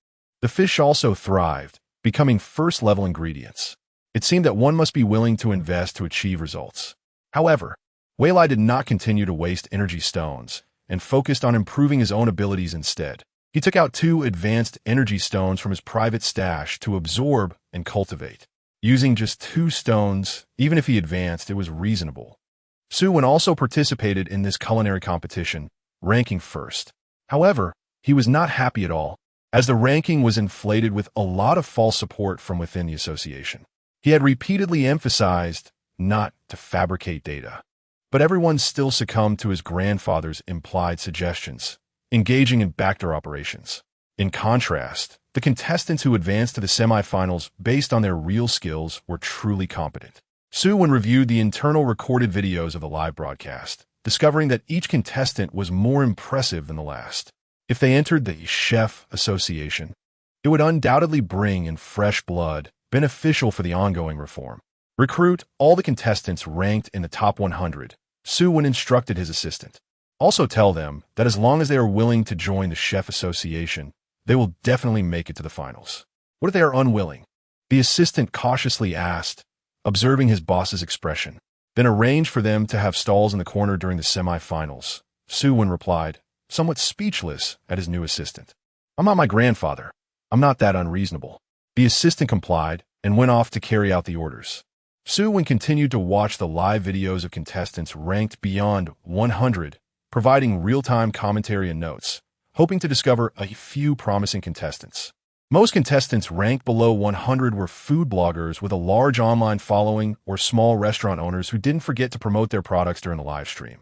[SPEAKER 1] The fish also thrived, becoming first-level ingredients. It seemed that one must be willing to invest to achieve results. However, Wei Lai did not continue to waste energy stones and focused on improving his own abilities instead. He took out 2 advanced energy stones from his private stash to absorb and cultivate. Using just 2 stones, even if he advanced, it was reasonable. Su Wen also participated in this culinary competition, ranking first. However, he was not happy at all, as the ranking was inflated with a lot of false support from within the association. He had repeatedly emphasized not to fabricate data, but everyone still succumbed to his grandfather's implied suggestions, engaging in backdoor operations. In contrast, the contestants who advanced to the semifinals based on their real skills were truly competent. Su Wen reviewed the internal recorded videos of the live broadcast, discovering that each contestant was more impressive than the last. If they entered the Chef Association, it would undoubtedly bring in fresh blood, beneficial for the ongoing reform. Recruit all the contestants ranked in the top 100, Su Wen instructed his assistant. Also tell them that as long as they are willing to join the Chef Association, they will definitely make it to the finals. What if they are unwilling? The assistant cautiously asked, observing his boss's expression. Then arrange for them to have stalls in the corner during the semi-finals. Su Wen replied, somewhat speechless at his new assistant. I'm not my grandfather. I'm not that unreasonable. The assistant complied and went off to carry out the orders. Su Wen continued to watch the live videos of contestants ranked beyond 100, providing real-time commentary and notes, hoping to discover a few promising contestants. Most contestants ranked below 100 were food bloggers with a large online following or small restaurant owners who didn't forget to promote their products during the live stream,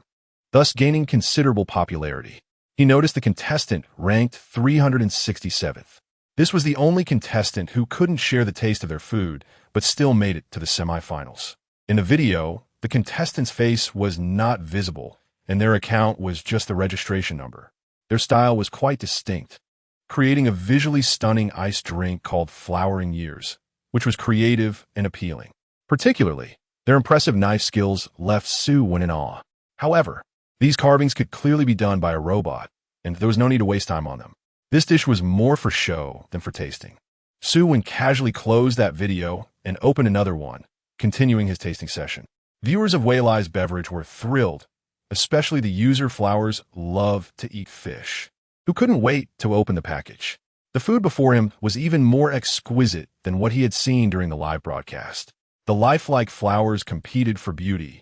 [SPEAKER 1] thus gaining considerable popularity. He noticed the contestant ranked 367th. This was the only contestant who couldn't share the taste of their food, but still made it to the semifinals. In the video, the contestant's face was not visible, and their account was just the registration number. Their style was quite distinct, creating a visually stunning iced drink called Flowering Years, which was creative and appealing. Particularly, their impressive knife skills left Sue in awe. However, these carvings could clearly be done by a robot, and there was no need to waste time on them. This dish was more for show than for tasting. Sue casually closed that video and opened another one, continuing his tasting session. Viewers of Wei Lai's beverage were thrilled, especially the user Flowers love to eat fish, who couldn't wait to open the package. The food before him was even more exquisite than what he had seen during the live broadcast. The lifelike flowers competed for beauty,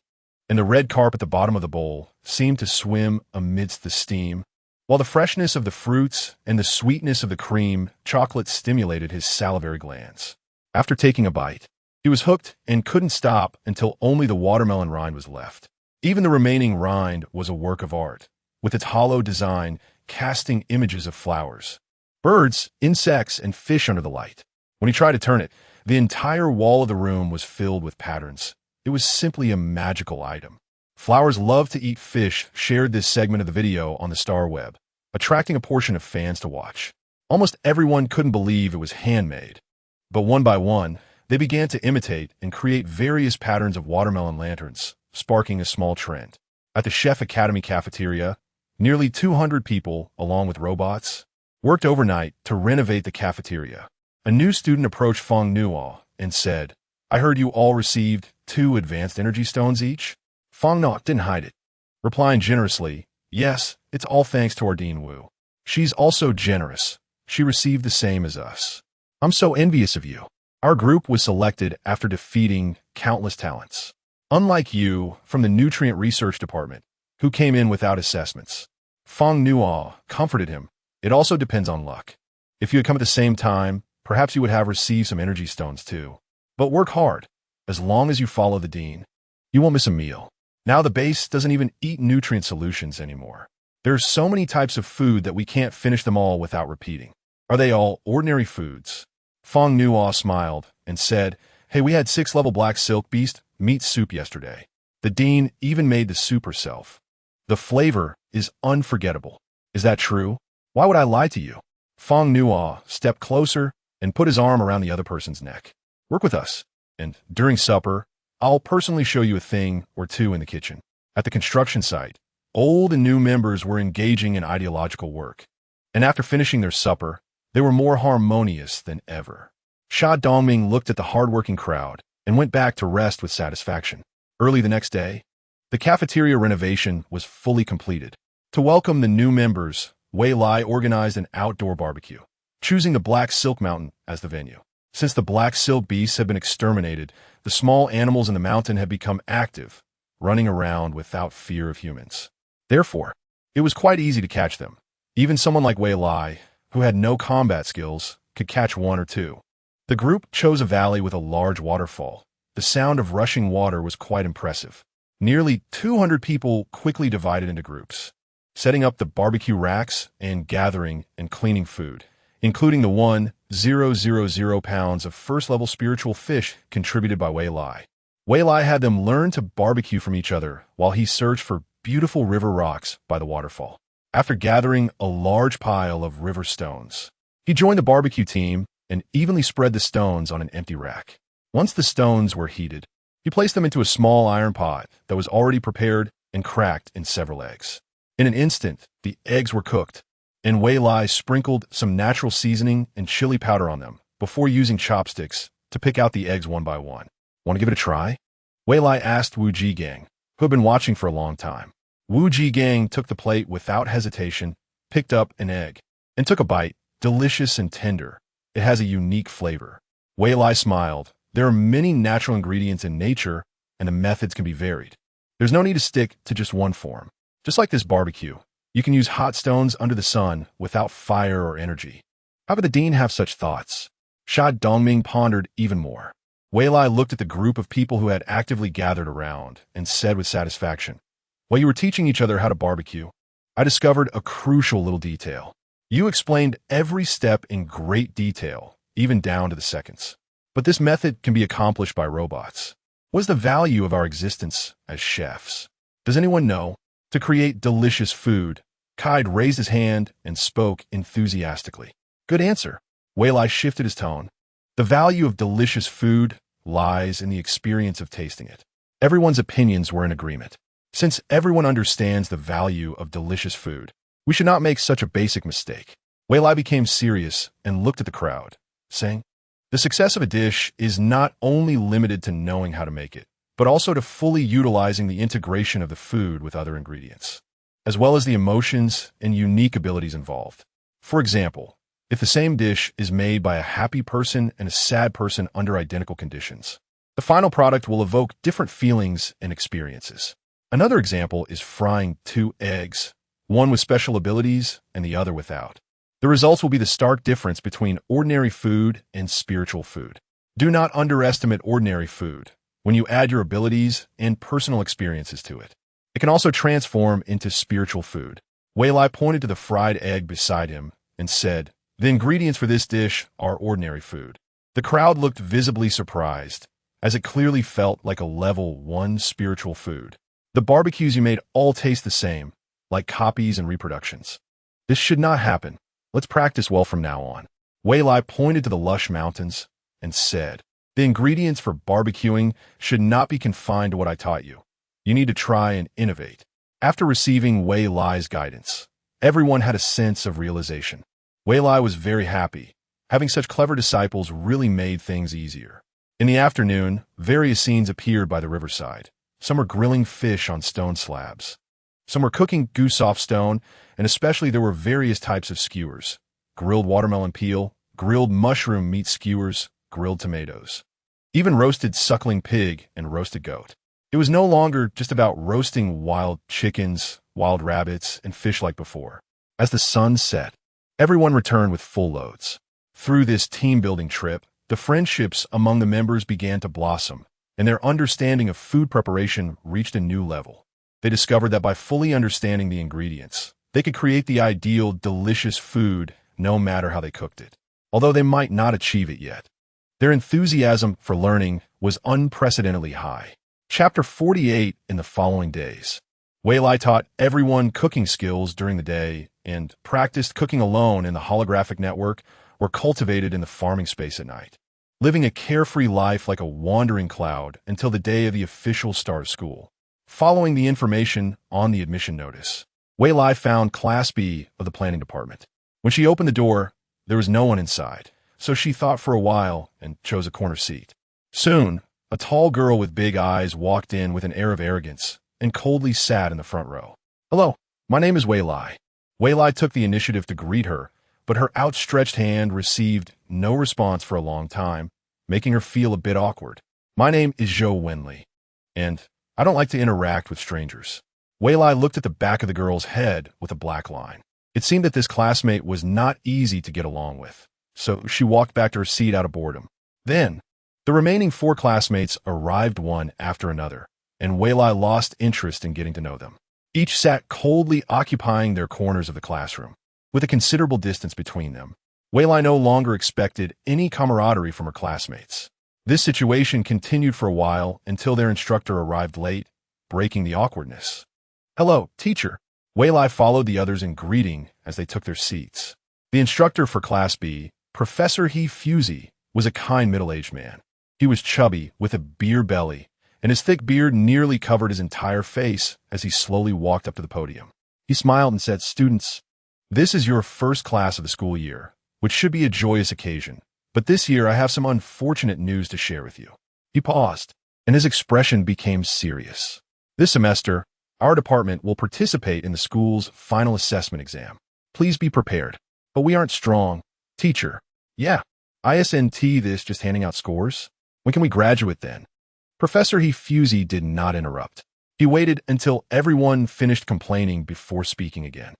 [SPEAKER 1] and the red carp at the bottom of the bowl seemed to swim amidst the steam, while the freshness of the fruits and the sweetness of the cream chocolate stimulated his salivary glands. After taking a bite, he was hooked and couldn't stop until only the watermelon rind was left. Even the remaining rind was a work of art, with its hollow design casting images of flowers, birds, insects, and fish under the light. When he tried to turn it, the entire wall of the room was filled with patterns. It was simply a magical item. Flowers Love to Eat Fish shared this segment of the video on the Star Web, attracting a portion of fans to watch. Almost everyone couldn't believe it was handmade, but one by one, they began to imitate and create various patterns of watermelon lanterns, sparking a small trend. At the Chef Academy cafeteria, nearly 200 people, along with robots, worked overnight to renovate the cafeteria. A new student approached Fong Nuo and said, "I heard you all received 2 advanced energy stones each?" Fong Nuo didn't hide it, replying generously, "Yes, it's all thanks to our Dean Wu. She's also generous. She received the same as us. I'm so envious of you." Our group was selected after defeating countless talents, unlike you from the Nutrient Research Department, who came in without assessments. Fong Nuo comforted him. "It also depends on luck. If you had come at the same time, perhaps you would have received some energy stones too. But work hard. As long as you follow the dean, you won't miss a meal." Now the base doesn't even eat nutrient solutions anymore. There's so many types of food that we can't finish them all without repeating. Are they all ordinary foods? Fong Nuo smiled and said, "Hey, we had 6-level black silk beast meat soup yesterday. The dean even made the soup herself. The flavor is unforgettable. Is that true? Why would I lie to you?" Fong Nuo stepped closer and put his arm around the other person's neck. "Work with us, and during supper, I'll personally show you a thing or two in the kitchen." At the construction site, old and new members were engaging in ideological work, and after finishing their supper, they were more harmonious than ever. Xia Dongming looked at the hardworking crowd and went back to rest with satisfaction. Early the next day, the cafeteria renovation was fully completed. To welcome the new members, Wei Lai organized an outdoor barbecue, choosing the Black Silk Mountain as the venue. Since the black silk beasts had been exterminated, the small animals in the mountain had become active, running around without fear of humans. Therefore, it was quite easy to catch them. Even someone like Wei Lai, who had no combat skills, could catch 1 or 2. The group chose a valley with a large waterfall. The sound of rushing water was quite impressive. Nearly 200 people quickly divided into groups, setting up the barbecue racks and gathering and cleaning food, including the 1,000 pounds of first-level spiritual fish contributed by Wei Lai. Wei Lai had them learn to barbecue from each other while he searched for beautiful river rocks by the waterfall. After gathering a large pile of river stones, he joined the barbecue team and evenly spread the stones on an empty rack. Once the stones were heated, he placed them into a small iron pot that was already prepared and cracked in several eggs. In an instant, the eggs were cooked, and Wei Lai sprinkled some natural seasoning and chili powder on them before using chopsticks to pick out the eggs one by one. "Want to give it a try?" Wei Lai asked Wu Jigang, who had been watching for a long time. Wu Jigang took the plate without hesitation, picked up an egg, and took a bite. Delicious and tender. It has a unique flavor. Wei Lai smiled. There are many natural ingredients in nature, and the methods can be varied. There's no need to stick to just one form. Just like this barbecue, you can use hot stones under the sun without fire or energy. How could the dean have such thoughts? Xia Dongming pondered even more. Wei Lai looked at the group of people who had actively gathered around and said with satisfaction, "While you were teaching each other how to barbecue, I discovered a crucial little detail. You explained every step in great detail, even down to the seconds. But this method can be accomplished by robots. What is the value of our existence as chefs? Does anyone know? To create delicious food, Kaid raised his hand and spoke enthusiastically. Good answer. Wei Lai shifted his tone. The value of delicious food lies in the experience of tasting it. Everyone's opinions were in agreement. Since everyone understands the value of delicious food, we should not make such a basic mistake. Wei Lai became serious and looked at the crowd, saying, the success of a dish is not only limited to knowing how to make it, but also to fully utilizing the integration of the food with other ingredients, as well as the emotions and unique abilities involved. For example, if the same dish is made by a happy person and a sad person under identical conditions, the final product will evoke different feelings and experiences. Another example is frying 2 eggs, one with special abilities and the other without. The results will be the stark difference between ordinary food and spiritual food. Do not underestimate ordinary food when you add your abilities and personal experiences to it. It can also transform into spiritual food. Wei Lai pointed to the fried egg beside him and said, the ingredients for this dish are ordinary food. The crowd looked visibly surprised, as it clearly felt like a level 1 spiritual food. The barbecues you made all taste the same, like copies and reproductions. This should not happen. Let's practice well from now on. Wei Lai pointed to the lush mountains and said, the ingredients for barbecuing should not be confined to what I taught you. You need to try and innovate. After receiving Wei Lai's guidance, everyone had a sense of realization. Wei Lai was very happy. Having such clever disciples really made things easier. In the afternoon, various scenes appeared by the riverside. Some were grilling fish on stone slabs. Some were cooking goose off stone, and especially there were various types of skewers. Grilled watermelon peel, grilled mushroom meat skewers, grilled tomatoes. Even roasted suckling pig and roasted goat. It was no longer just about roasting wild chickens, wild rabbits, and fish like before. As the sun set, everyone returned with full loads. Through this team-building trip, the friendships among the members began to blossom, and their understanding of food preparation reached a new level. They discovered that by fully understanding the ingredients, they could create the ideal, delicious food no matter how they cooked it, although they might not achieve it yet. Their enthusiasm for learning was unprecedentedly high. Chapter 48 in the following days. Wei Lai taught everyone cooking skills during the day and practiced cooking alone in the holographic network or cultivated in the farming space at night, living a carefree life like a wandering cloud until the day of the official start of school. Following the information on the admission notice, Wei Lai found Class B of the planning department. When she opened the door, there was no one inside, so she thought for a while and chose a corner seat. Soon, a tall girl with big eyes walked in with an air of arrogance and coldly sat in the front row. Hello, my name is Wei Lai. Wei Lai took the initiative to greet her, but her outstretched hand received no response for a long time, making her feel a bit awkward. My name is Zhou Wenli, and I don't like to interact with strangers. Wei Lai looked at the back of the girl's head with a black line. It seemed that this classmate was not easy to get along with, so she walked back to her seat out of boredom. Then, the remaining 4 classmates arrived one after another, and Wei Lai lost interest in getting to know them. Each sat coldly occupying their corners of the classroom, with a considerable distance between them. Wei Lai no longer expected any camaraderie from her classmates. This situation continued for a while until their instructor arrived late, breaking the awkwardness. Hello, teacher. Wei Lai followed the others in greeting as they took their seats. The instructor for Class B, Professor He Fusey, was a kind middle-aged man. He was chubby, with a beer belly, and his thick beard nearly covered his entire face as he slowly walked up to the podium. He smiled and said, Students, this is your first class of the school year, which should be a joyous occasion. But this year I have some unfortunate news to share with you. He paused, and his expression became serious. This semester, our department will participate in the school's final assessment exam. Please be prepared. But we aren't strong. Teacher. Yeah. ISNT this just handing out scores? When can we graduate then? Professor He Fusey did not interrupt. He waited until everyone finished complaining before speaking again.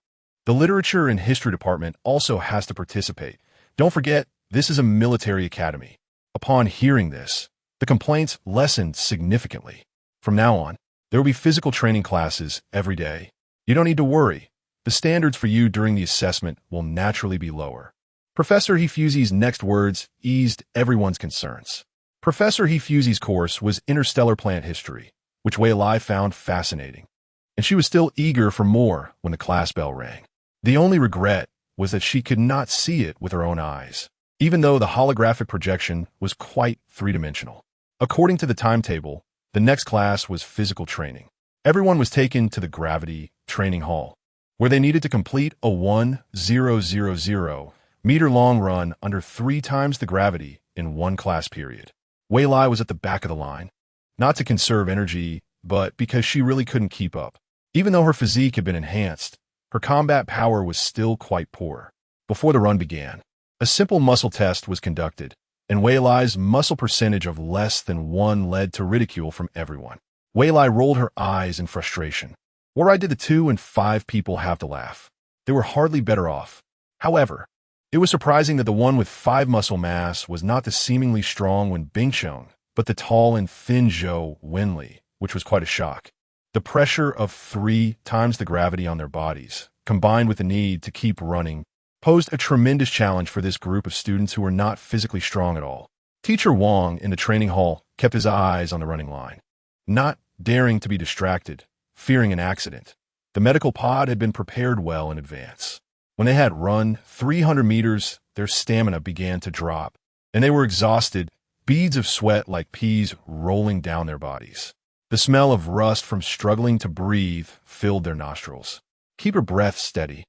[SPEAKER 1] The literature and history department also has to participate. Don't forget, this is a military academy. Upon hearing this, the complaints lessened significantly. From now on, there will be physical training classes every day. You don't need to worry. The standards for you during the assessment will naturally be lower. Professor Hefuzi's next words eased everyone's concerns. Professor Hefuzi's course was Interstellar Plant History, which Wei Lai found fascinating, and she was still eager for more when the class bell rang. The only regret was that she could not see it with her own eyes, even though the holographic projection was quite three-dimensional. According to the timetable, the next class was physical training. Everyone was taken to the gravity training hall, where they needed to complete a 1,000-meter-long run under 3 times the gravity in one class period. Wei Lai was at the back of the line, not to conserve energy, but because she really couldn't keep up. Even though her physique had been enhanced, her combat power was still quite poor. Before the run began, a simple muscle test was conducted, and Wei Lai's muscle percentage of less than 1 led to ridicule from everyone. Wei Lai rolled her eyes in frustration. Why did the 2 and 5 people have to laugh? They were hardly better off. However, it was surprising that the one with 5 muscle mass was not the seemingly strong Wen Bingqiang, but the tall and thin Zhou Wenli, which was quite a shock. The pressure of 3 times the gravity on their bodies, combined with the need to keep running, posed a tremendous challenge for this group of students who were not physically strong at all. Teacher Wang in the training hall kept his eyes on the running line, not daring to be distracted, fearing an accident. The medical pod had been prepared well in advance. When they had run 300 meters, their stamina began to drop, and they were exhausted, beads of sweat like peas rolling down their bodies. The smell of rust from struggling to breathe filled their nostrils. Keep your breath steady.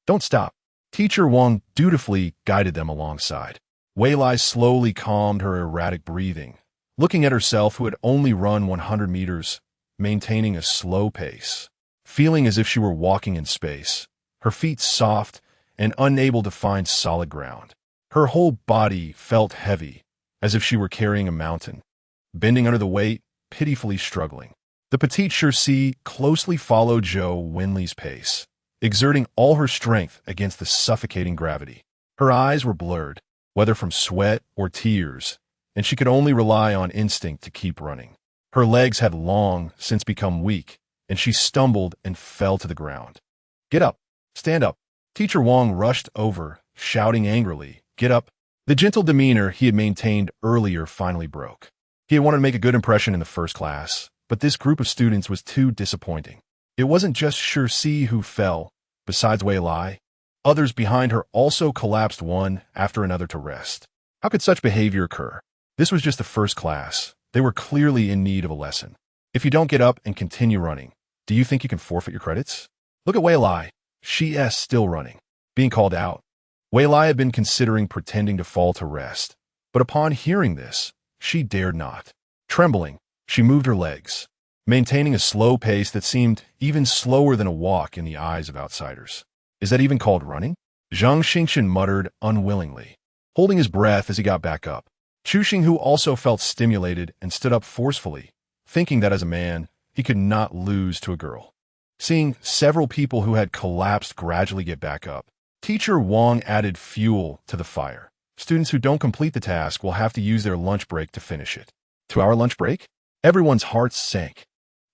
[SPEAKER 1] Don't stop. Teacher Wang dutifully guided them alongside. Wei Lai slowly calmed her erratic breathing, looking at herself who had only run 100 meters, maintaining a slow pace, feeling as if she were walking in space, her feet soft and unable to find solid ground. Her whole body felt heavy, as if she were carrying a mountain, bending under the weight, pitifully struggling. The petite Shirsi closely followed Zhou Wenli's pace, exerting all her strength against the suffocating gravity. Her eyes were blurred, whether from sweat or tears, and she could only rely on instinct to keep running. Her legs had long since become weak, and she stumbled and fell to the ground. Get up! Stand up! Teacher Wang rushed over, shouting angrily, Get up! The gentle demeanor he had maintained earlier finally broke. He had wanted to make a good impression in the first class, but this group of students was too disappointing. It wasn't just Shirsi who fell. Besides Wei Lai, others behind her also collapsed one after another to rest. How could such behavior occur? This was just the first class. They were clearly in need of a lesson. If you don't get up and continue running, do you think you can forfeit your credits? Look at Wei Lai. She is still running. Being called out. Wei Lai had been considering pretending to fall to rest, but upon hearing this, she dared not. Trembling, she moved her legs, maintaining a slow pace that seemed even slower than a walk in the eyes of outsiders. Is that even called running? Zhang Xingchen muttered unwillingly, holding his breath as he got back up. Chu Xinghu also felt stimulated and stood up forcefully, thinking that as a man, he could not lose to a girl. Seeing several people who had collapsed gradually get back up, Teacher Wang added fuel to the fire. Students who don't complete the task will have to use their lunch break to finish it. 2-hour lunch break? Everyone's hearts sank.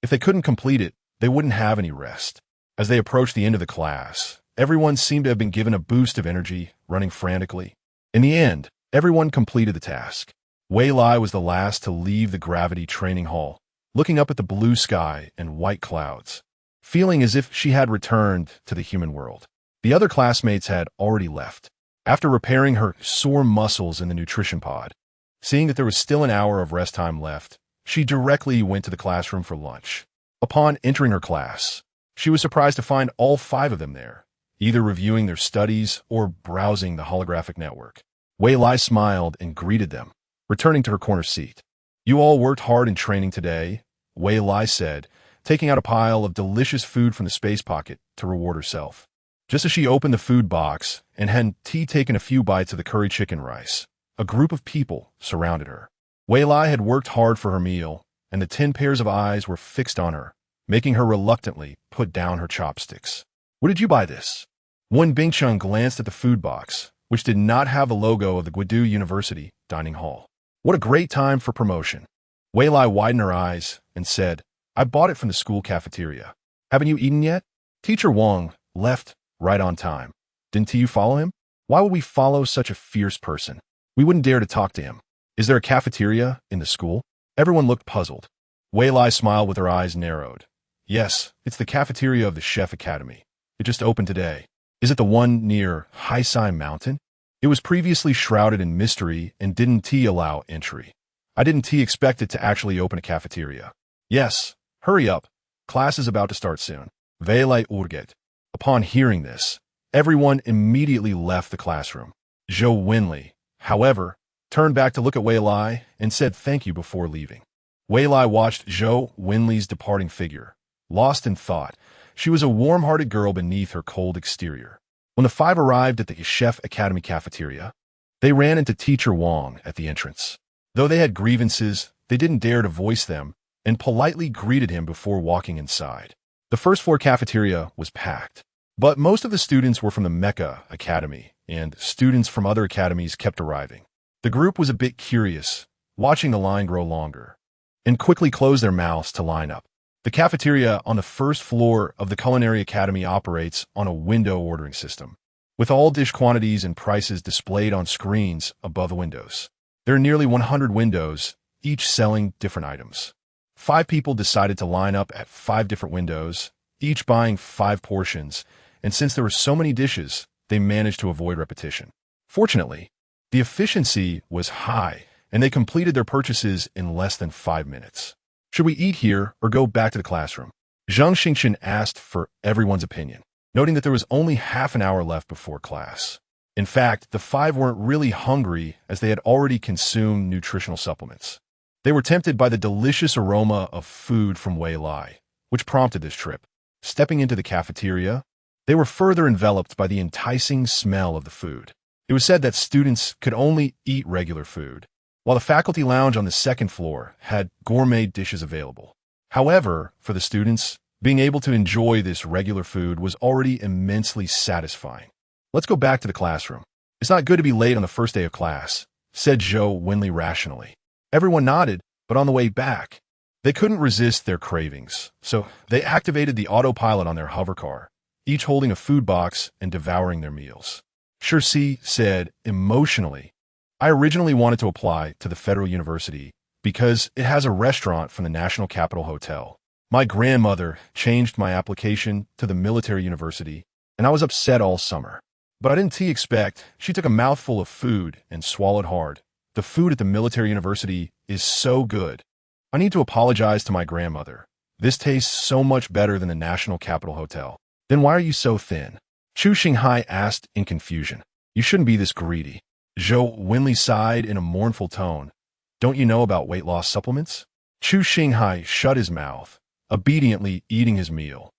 [SPEAKER 1] If they couldn't complete it, they wouldn't have any rest. As they approached the end of the class, everyone seemed to have been given a boost of energy, running frantically. In the end, everyone completed the task. Wei Lai was the last to leave the gravity training hall, looking up at the blue sky and white clouds, feeling as if she had returned to the human world. The other classmates had already left. After repairing her sore muscles in the nutrition pod, seeing that there was still an hour of rest time left, she directly went to the classroom for lunch. Upon entering her class, she was surprised to find all 5 of them there, either reviewing their studies or browsing the holographic network. Wei Lai smiled and greeted them, returning to her corner seat. You all worked hard in training today, Wei Lai said, taking out a pile of delicious food from the space pocket to reward herself. Just as she opened the food box and had taken a few bites of the curry chicken rice, a group of people surrounded her. Wei Lai had worked hard for her meal, and the 10 pairs of eyes were fixed on her, making her reluctantly put down her chopsticks. What did you buy this? Wen Bingqiang glanced at the food box, which did not have the logo of the Guidu University dining hall. What a great time for promotion. Wei Lai widened her eyes and said, I bought it from the school cafeteria. Haven't you eaten yet? Teacher Wang left right on time. Didn't you follow him? Why would we follow such a fierce person? We wouldn't dare to talk to him. Is there a cafeteria in the school? Everyone looked puzzled. Wei Lai smiled with her eyes narrowed. Yes, it's the cafeteria of the Chef Academy. It just opened today. Is it the one near Sigh Mountain? It was previously shrouded in mystery and didn't allow entry. I didn't expect it to actually open a cafeteria. Yes, hurry up. Class is about to start soon. Wei Lai urget. Upon hearing this, everyone immediately left the classroom. Zhou Wenli, however, turned back to look at Wei Lai and said thank you before leaving. Wei Lai watched Zhou Wenli's departing figure, lost in thought. She was a warm-hearted girl beneath her cold exterior. When the five arrived at the Chef Academy cafeteria, they ran into Teacher Wang at the entrance. Though they had grievances, they didn't dare to voice them and politely greeted him before walking inside. The first-floor cafeteria was packed, but most of the students were from the Mecca Academy, and students from other academies kept arriving. The group was a bit curious, watching the line grow longer, and quickly closed their mouths to line up. The cafeteria on the first floor of the Culinary Academy operates on a window ordering system, with all dish quantities and prices displayed on screens above the windows. There are nearly 100 windows, each selling different items. 5 people decided to line up at 5 different windows, each buying 5 portions, and since there were so many dishes, they managed to avoid repetition. Fortunately, the efficiency was high, and they completed their purchases in less than 5 minutes. Should we eat here or go back to the classroom? Zhang Xingchen asked for everyone's opinion, noting that there was only half an hour left before class. In fact, the 5 weren't really hungry as they had already consumed nutritional supplements. They were tempted by the delicious aroma of food from Wei Lai, which prompted this trip. Stepping into the cafeteria, they were further enveloped by the enticing smell of the food. It was said that students could only eat regular food, while the faculty lounge on the second floor had gourmet dishes available. However, for the students, being able to enjoy this regular food was already immensely satisfying. Let's go back to the classroom. It's not good to be late on the first day of class, said Zhou Wenli rationally. Everyone nodded, but on the way back, they couldn't resist their cravings, so they activated the autopilot on their hovercar, each holding a food box and devouring their meals. Shirsi said emotionally, I originally wanted to apply to the Federal University because it has a restaurant from the National Capital Hotel. My grandmother changed my application to the military university, and I was upset all summer. But I didn't expect. She took a mouthful of food and swallowed hard. The food at the military university is so good. I need to apologize to my grandmother. This tastes so much better than the National Capital Hotel. Then why are you so thin? Chu Xinghai asked in confusion. You shouldn't be this greedy. Zhou Wenli sighed in a mournful tone. Don't you know about weight loss supplements? Chu Xinghai shut his mouth, obediently eating his meal,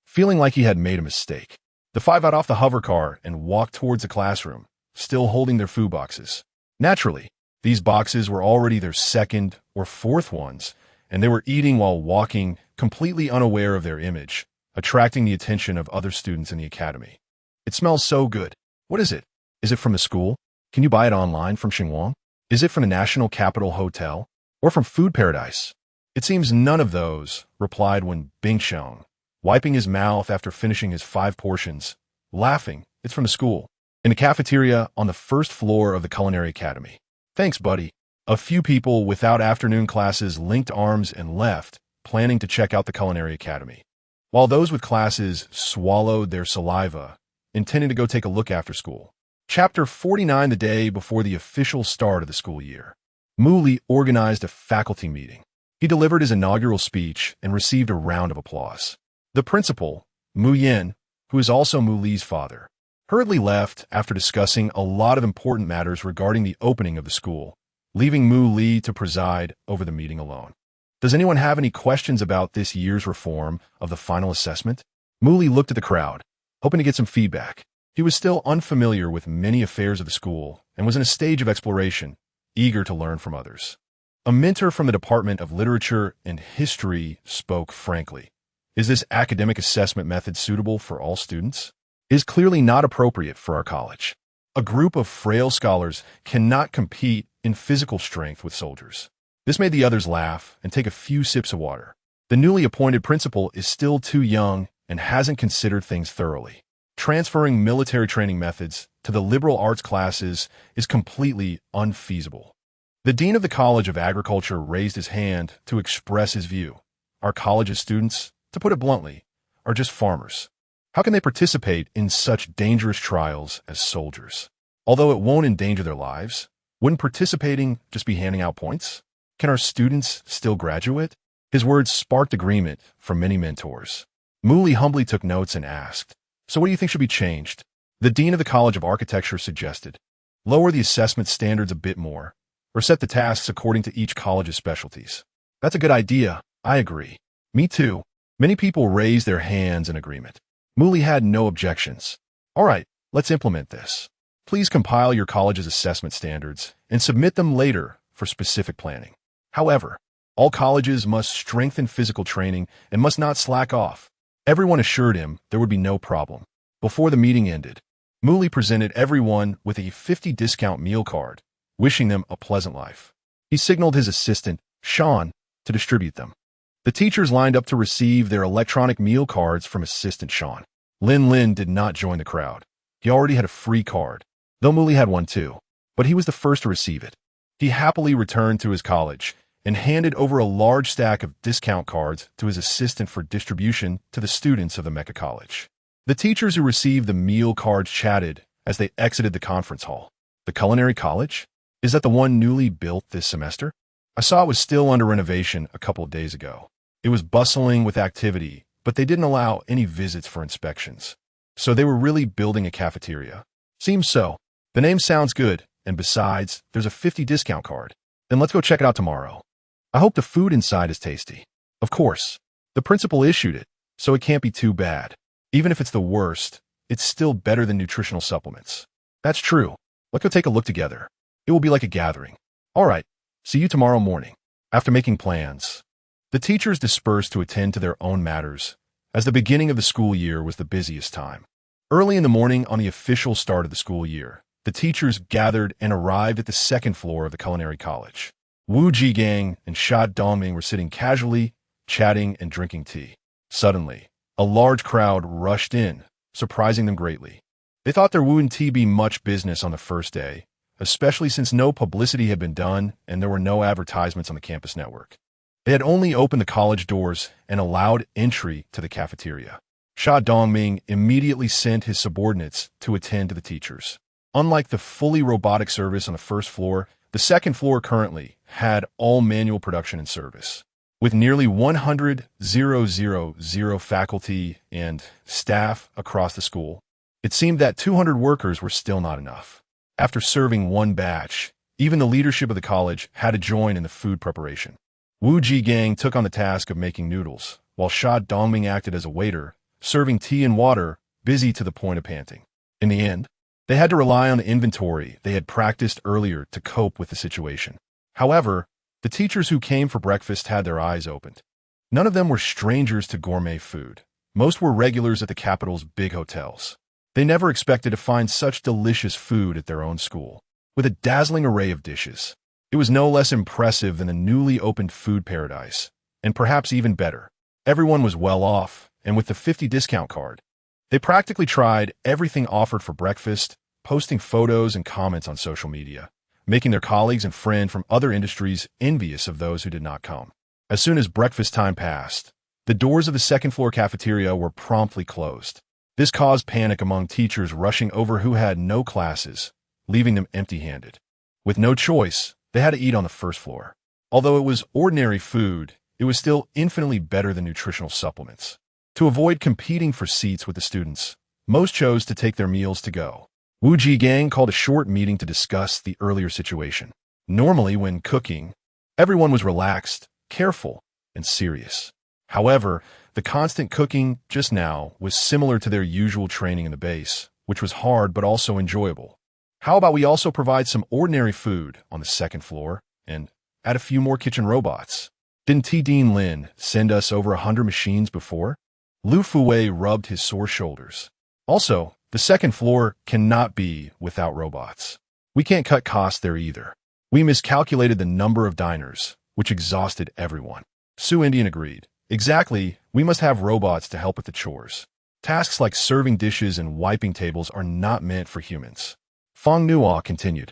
[SPEAKER 1] feeling like he had made a mistake. The 5 got off the hovercar and walked towards the classroom, still holding their food boxes. Naturally, these boxes were already their second or fourth ones, and they were eating while walking, completely unaware of their image, attracting the attention of other students in the academy. It smells so good. What is it? Is it from the school? Can you buy it online from Xinguang? Is it from the National Capital Hotel? Or from Food Paradise? It seems none of those, replied Wen Bingxiong, wiping his mouth after finishing his 5 portions, laughing. It's from the school. In the cafeteria on the first floor of the Culinary Academy. Thanks, buddy. A few people without afternoon classes linked arms and left, planning to check out the Culinary Academy, while those with classes swallowed their saliva, intending to go take a look after school. Chapter 49. The day before the official start of the school year, Mu Li organized a faculty meeting. He delivered his inaugural speech and received a round of applause. The principal, Mu Yin, who is also Mu Li's father, hurriedly left after discussing a lot of important matters regarding the opening of the school, leaving Mu Li to preside over the meeting alone. Does anyone have any questions about this year's reform of the final assessment? Mu Li looked at the crowd, hoping to get some feedback. He was still unfamiliar with many affairs of the school and was in a stage of exploration, eager to learn from others. A mentor from the Department of Literature and History spoke frankly. Is this academic assessment method suitable for all students? It is clearly not appropriate for our college. A group of frail scholars cannot compete in physical strength with soldiers. This made the others laugh and take a few sips of water. The newly appointed principal is still too young and hasn't considered things thoroughly. Transferring military training methods to the liberal arts classes is completely unfeasible. The dean of the College of Agriculture raised his hand to express his view. Our college's students, to put it bluntly, are just farmers. How can they participate in such dangerous trials as soldiers? Although it won't endanger their lives, wouldn't participating just be handing out points? Can our students still graduate? His words sparked agreement from many mentors. Mooley humbly took notes and asked, "So what do you think should be changed?" The dean of the College of Architecture suggested, "Lower the assessment standards a bit more, or set the tasks according to each college's specialties." "That's a good idea. I agree." "Me too." Many people raised their hands in agreement. Mooley had no objections. "All right, let's implement this. Please compile your college's assessment standards and submit them later for specific planning. However, all colleges must strengthen physical training and must not slack off." Everyone assured him there would be no problem. Before the meeting ended, Mooley presented everyone with a 50 discount meal card, wishing them a pleasant life. He signaled his assistant, Sean, to distribute them. The teachers lined up to receive their electronic meal cards from assistant Sean. Lin did not join the crowd. He already had a free card, though Mooley had one too, but he was the first to receive it. He happily returned to his college and handed over a large stack of discount cards to his assistant for distribution to the students of the Mecca College. The teachers who received the meal cards chatted as they exited the conference hall. "The Culinary College? Is that the one newly built this semester? I saw it was still under renovation a couple of days ago. It was bustling with activity, but they didn't allow any visits for inspections. So they were really building a cafeteria." "Seems so. The name sounds good, and besides, there's a 50 discount card. Then let's go check it out tomorrow. I hope the food inside is tasty." "Of course. The principal issued it, so it can't be too bad. Even if it's the worst, it's still better than nutritional supplements." "That's true. Let's go take a look together. It will be like a gathering." "All right. See you tomorrow morning." After making plans, the teachers dispersed to attend to their own matters, as the beginning of the school year was the busiest time. Early in the morning on the official start of the school year, the teachers gathered and arrived at the second floor of the Culinary College. Wu Jigang and Sha Dongming were sitting casually, chatting and drinking tea. Suddenly, a large crowd rushed in, surprising them greatly. They thought there wouldn't be much business on the first day, especially since no publicity had been done and there were no advertisements on the campus network. They had only opened the college doors and allowed entry to the cafeteria. Sha Dongming immediately sent his subordinates to attend to the teachers. Unlike the fully robotic service on the first floor, the second floor currently had all manual production and service. With nearly 100,000 faculty and staff across the school, it seemed that 200 workers were still not enough. After serving one batch, even the leadership of the college had to join in the food preparation. Wu Jigang took on the task of making noodles, while Sha Dongming acted as a waiter, serving tea and water, busy to the point of panting. In the end, they had to rely on the inventory they had practiced earlier to cope with the situation. However, the teachers who came for breakfast had their eyes opened. None of them were strangers to gourmet food. Most were regulars at the capital's big hotels. They never expected to find such delicious food at their own school, with a dazzling array of dishes. It was no less impressive than the newly opened food paradise, and perhaps even better. Everyone was well off, and with the 50 discount card, they practically tried everything offered for breakfast, posting photos and comments on social media, making their colleagues and friends from other industries envious of those who did not come. As soon as breakfast time passed, the doors of the second-floor cafeteria were promptly closed. This caused panic among teachers rushing over who had no classes, leaving them empty-handed. With no choice, they had to eat on the first floor. Although it was ordinary food, it was still infinitely better than nutritional supplements. To avoid competing for seats with the students, most chose to take their meals to go. Wu Jigang called a short meeting to discuss the earlier situation. Normally, when cooking, everyone was relaxed, careful, and serious. However, the constant cooking just now was similar to their usual training in the base, which was hard but also enjoyable. How about we also provide some ordinary food on the second floor and add a few more kitchen robots? Didn't Dean Lin send us over 100 machines before? Lu Fuwei rubbed his sore shoulders. Also, the second floor cannot be without robots. We can't cut costs there either. We miscalculated the number of diners, which exhausted everyone. Su Indian agreed. Exactly, we must have robots to help with the chores. Tasks like serving dishes and wiping tables are not meant for humans. Fong Nuo continued.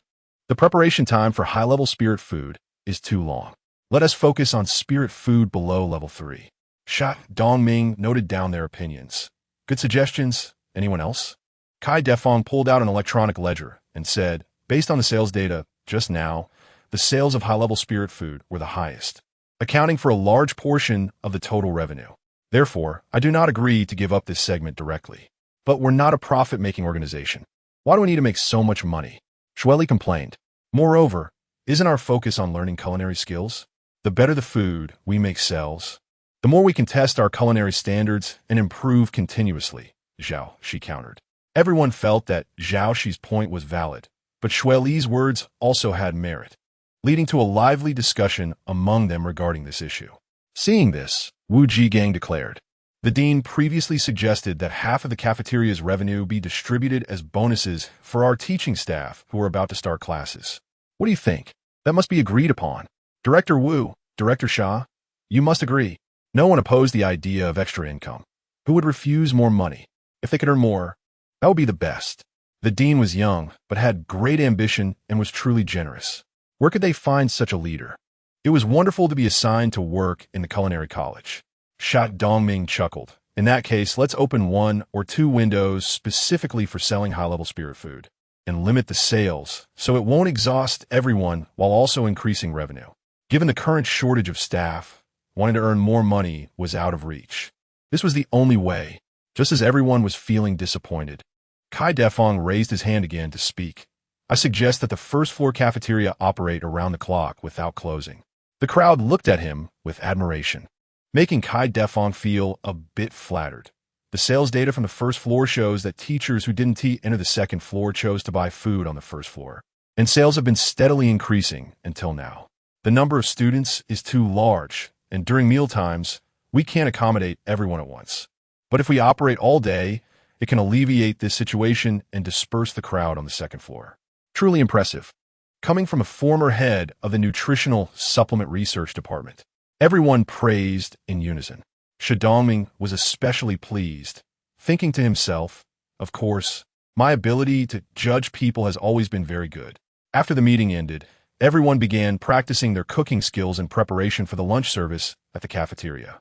[SPEAKER 1] The preparation time for high-level spirit food is too long. Let us focus on spirit food below level 3. Sha Dongming noted down their opinions. Good suggestions? Anyone else? Kai Defong pulled out an electronic ledger and said, based on the sales data just now, the sales of high-level spirit food were the highest, accounting for a large portion of the total revenue. Therefore, I do not agree to give up this segment directly. But we're not a profit-making organization. Why do we need to make so much money? Shueli complained. Moreover, isn't our focus on learning culinary skills? The better the food we make sells, the more we can test our culinary standards and improve continuously, Zhao Shi countered. Everyone felt that Zhao Shi's point was valid, but Shueli's words also had merit, leading to a lively discussion among them regarding this issue. Seeing this, Wu Jigang declared, the dean previously suggested that half of the cafeteria's revenue be distributed as bonuses for our teaching staff who are about to start classes. What do you think? That must be agreed upon. Director Wu, Director Xia, you must agree. No one opposed the idea of extra income. Who would refuse more money? If they could earn more, that would be the best. The dean was young, but had great ambition and was truly generous. Where could they find such a leader? It was wonderful to be assigned to work in the culinary college. Shat Dongming chuckled. In that case, let's open 1 or 2 windows specifically for selling high-level spirit food and limit the sales so it won't exhaust everyone while also increasing revenue. Given the current shortage of staff, wanting to earn more money was out of reach. This was the only way. Just as everyone was feeling disappointed, Kai Defong raised his hand again to speak. I suggest that the first-floor cafeteria operate around the clock without closing. The crowd looked at him with admiration, making Kai Defong feel a bit flattered. The sales data from the first floor shows that teachers who didn't enter the second floor chose to buy food on the first floor, and sales have been steadily increasing until now. The number of students is too large, and during meal times, we can't accommodate everyone at once. But if we operate all day, it can alleviate this situation and disperse the crowd on the second floor. Truly impressive. Coming from a former head of the Nutritional Supplement Research Department, everyone praised in unison. Shidongming was especially pleased, thinking to himself, of course, my ability to judge people has always been very good. After the meeting ended, everyone began practicing their cooking skills in preparation for the lunch service at the cafeteria.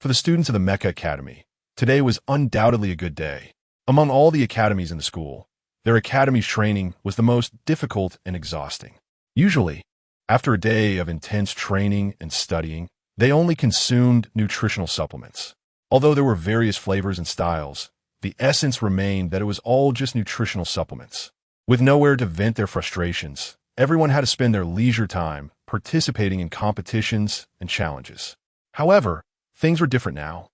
[SPEAKER 1] For the students of the Mecha Academy, today was undoubtedly a good day. Among all the academies in the school, their academy's training was the most difficult and exhausting. Usually, after a day of intense training and studying, they only consumed nutritional supplements. Although there were various flavors and styles, the essence remained that it was all just nutritional supplements. With nowhere to vent their frustrations, everyone had to spend their leisure time participating in competitions and challenges. However, things were different now.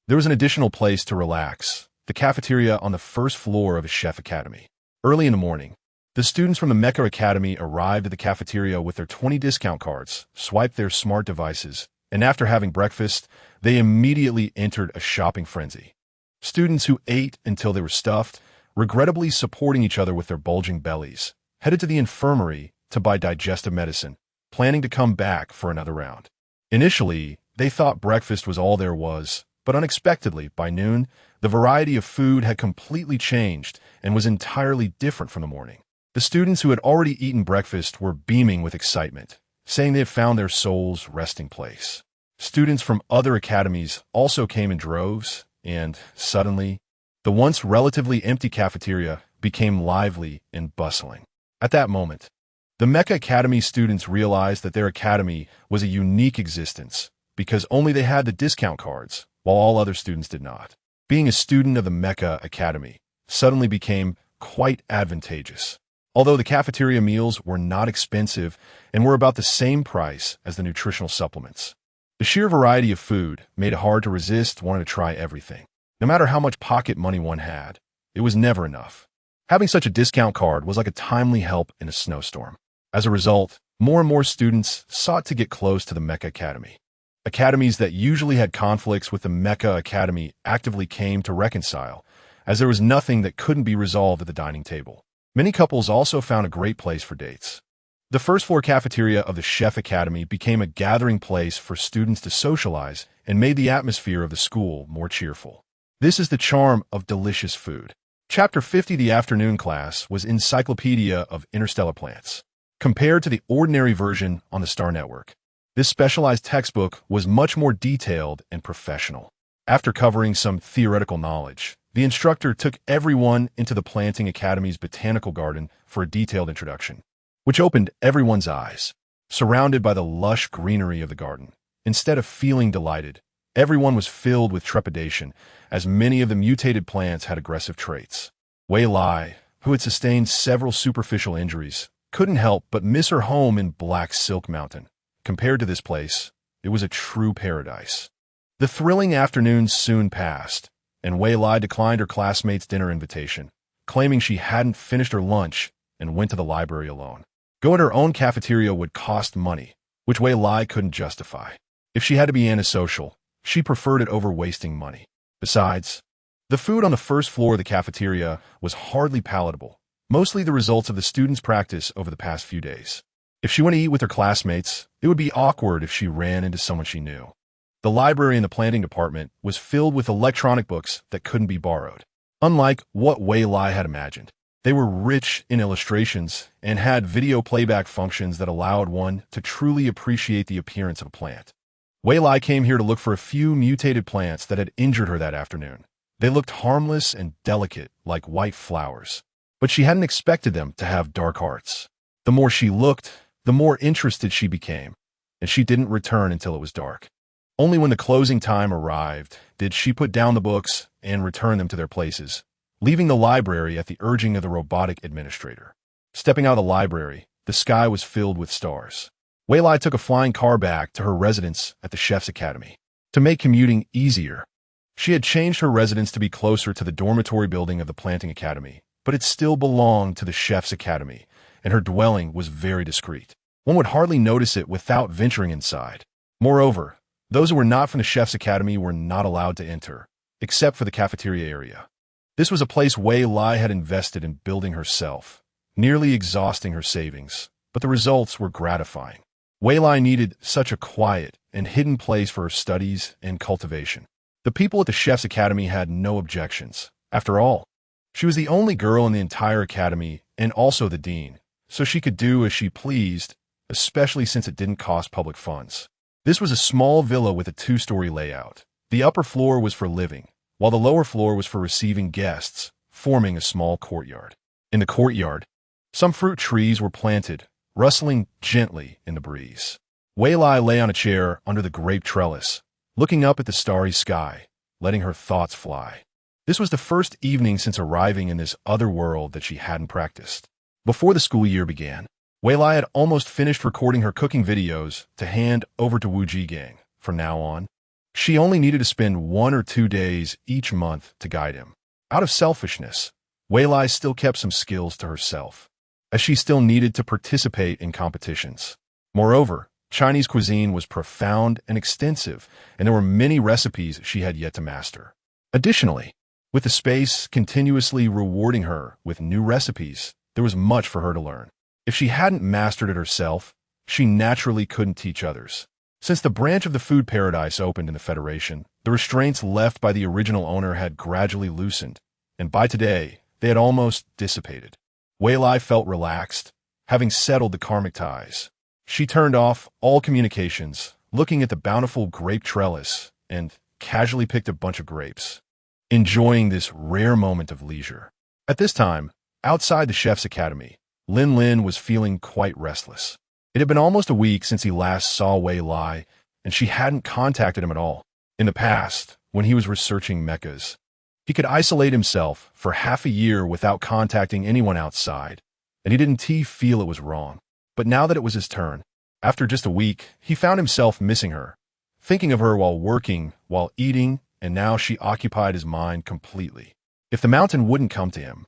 [SPEAKER 1] There was an additional place to relax, the cafeteria on the first floor of a chef academy. Early in the morning, the students from the Mecha Academy arrived at the cafeteria with their 20 discount cards, swiped their smart devices, and after having breakfast, they immediately entered a shopping frenzy. Students who ate until they were stuffed, regrettably supporting each other with their bulging bellies, headed to the infirmary to buy digestive medicine, planning to come back for another round. Initially, they thought breakfast was all there was, but unexpectedly, by noon, the variety of food had completely changed and was entirely different from the morning. The students who had already eaten breakfast were beaming with excitement, saying they had found their soul's resting place. Students from other academies also came in droves, and, suddenly, the once relatively empty cafeteria became lively and bustling. At that moment, the Mecha Academy students realized that their academy was a unique existence because only they had the discount cards, while all other students did not. Being a student of the Mecha Academy suddenly became quite advantageous. Although the cafeteria meals were not expensive and were about the same price as the nutritional supplements, the sheer variety of food made it hard to resist wanting to try everything. No matter how much pocket money one had, it was never enough. Having such a discount card was like a timely help in a snowstorm. As a result, more and more students sought to get close to the Mecha Academy. Academies that usually had conflicts with the Mecha Academy actively came to reconcile, as there was nothing that couldn't be resolved at the dining table. Many couples also found a great place for dates. The first-floor cafeteria of the Chef Academy became a gathering place for students to socialize and made the atmosphere of the school more cheerful. This is the charm of delicious food. Chapter 50, the afternoon class, was Encyclopedia of Interstellar Plants. Compared to the ordinary version on the Star Network, this specialized textbook was much more detailed and professional. After covering some theoretical knowledge, the instructor took everyone into the Planting Academy's botanical garden for a detailed introduction, which opened everyone's eyes. Surrounded by the lush greenery of the garden, instead of feeling delighted, everyone was filled with trepidation, as many of the mutated plants had aggressive traits. Wei Lai, who had sustained several superficial injuries, couldn't help but miss her home in Black Silk Mountain. Compared to this place, it was a true paradise. The thrilling afternoons soon passed, and Wei Lai declined her classmates' dinner invitation, claiming she hadn't finished her lunch and went to the library alone. Going to her own cafeteria would cost money, which Wei Lai couldn't justify. If she had to be antisocial, she preferred it over wasting money. Besides, the food on the first floor of the cafeteria was hardly palatable, mostly the results of the students' practice over the past few days. If she went to eat with her classmates, it would be awkward if she ran into someone she knew. The library in the planting department was filled with electronic books that couldn't be borrowed. Unlike what Wei Lai had imagined, they were rich in illustrations and had video playback functions that allowed one to truly appreciate the appearance of a plant. Wei Lai came here to look for a few mutated plants that had injured her that afternoon. They looked harmless and delicate, like white flowers, but she hadn't expected them to have dark hearts. The more she looked, the more interested she became, and she didn't return until it was dark. Only when the closing time arrived did she put down the books and return them to their places, leaving the library at the urging of the robotic administrator. Stepping out of the library, the sky was filled with stars. Wei Lai took a flying car back to her residence at the Chef's Academy. To make commuting easier, she had changed her residence to be closer to the dormitory building of the Planting Academy, but it still belonged to the Chef's Academy, and her dwelling was very discreet. One would hardly notice it without venturing inside. Moreover, those who were not from the Chef's Academy were not allowed to enter, except for the cafeteria area. This was a place Wei Lai had invested in building herself, nearly exhausting her savings, but the results were gratifying. Wei Lai needed such a quiet and hidden place for her studies and cultivation. The people at the Chef's Academy had no objections. After all, she was the only girl in the entire academy and also the dean, so she could do as she pleased, especially since it didn't cost public funds. This was a small villa with a two-story layout. The upper floor was for living, while the lower floor was for receiving guests, forming a small courtyard. In the courtyard, some fruit trees were planted, rustling gently in the breeze. Wei Lai lay on a chair under the grape trellis, looking up at the starry sky, letting her thoughts fly. This was the first evening since arriving in this other world that she hadn't practiced. Before the school year began, Wei Lai had almost finished recording her cooking videos to hand over to Wu Ji Gang. From now on, she only needed to spend 1 or 2 days each month to guide him. Out of selfishness, Wei Lai still kept some skills to herself, as she still needed to participate in competitions. Moreover, Chinese cuisine was profound and extensive, and there were many recipes she had yet to master. Additionally, with the space continuously rewarding her with new recipes, there was much for her to learn. If she hadn't mastered it herself, she naturally couldn't teach others. Since the branch of the food paradise opened in the Federation, the restraints left by the original owner had gradually loosened, and by today, they had almost dissipated. Wei Lai felt relaxed, having settled the karmic ties. She turned off all communications, looking at the bountiful grape trellis, and casually picked a bunch of grapes, enjoying this rare moment of leisure. At this time, outside the Chef's Academy, Lin Lin was feeling quite restless. It had been almost a week since he last saw Wei Lai, and she hadn't contacted him at all. In the past, when he was researching mechas, he could isolate himself for half a year without contacting anyone outside, and he didn't feel it was wrong. But now that it was his turn, after just a week, he found himself missing her, thinking of her while working, while eating, and now she occupied his mind completely. If the mountain wouldn't come to him,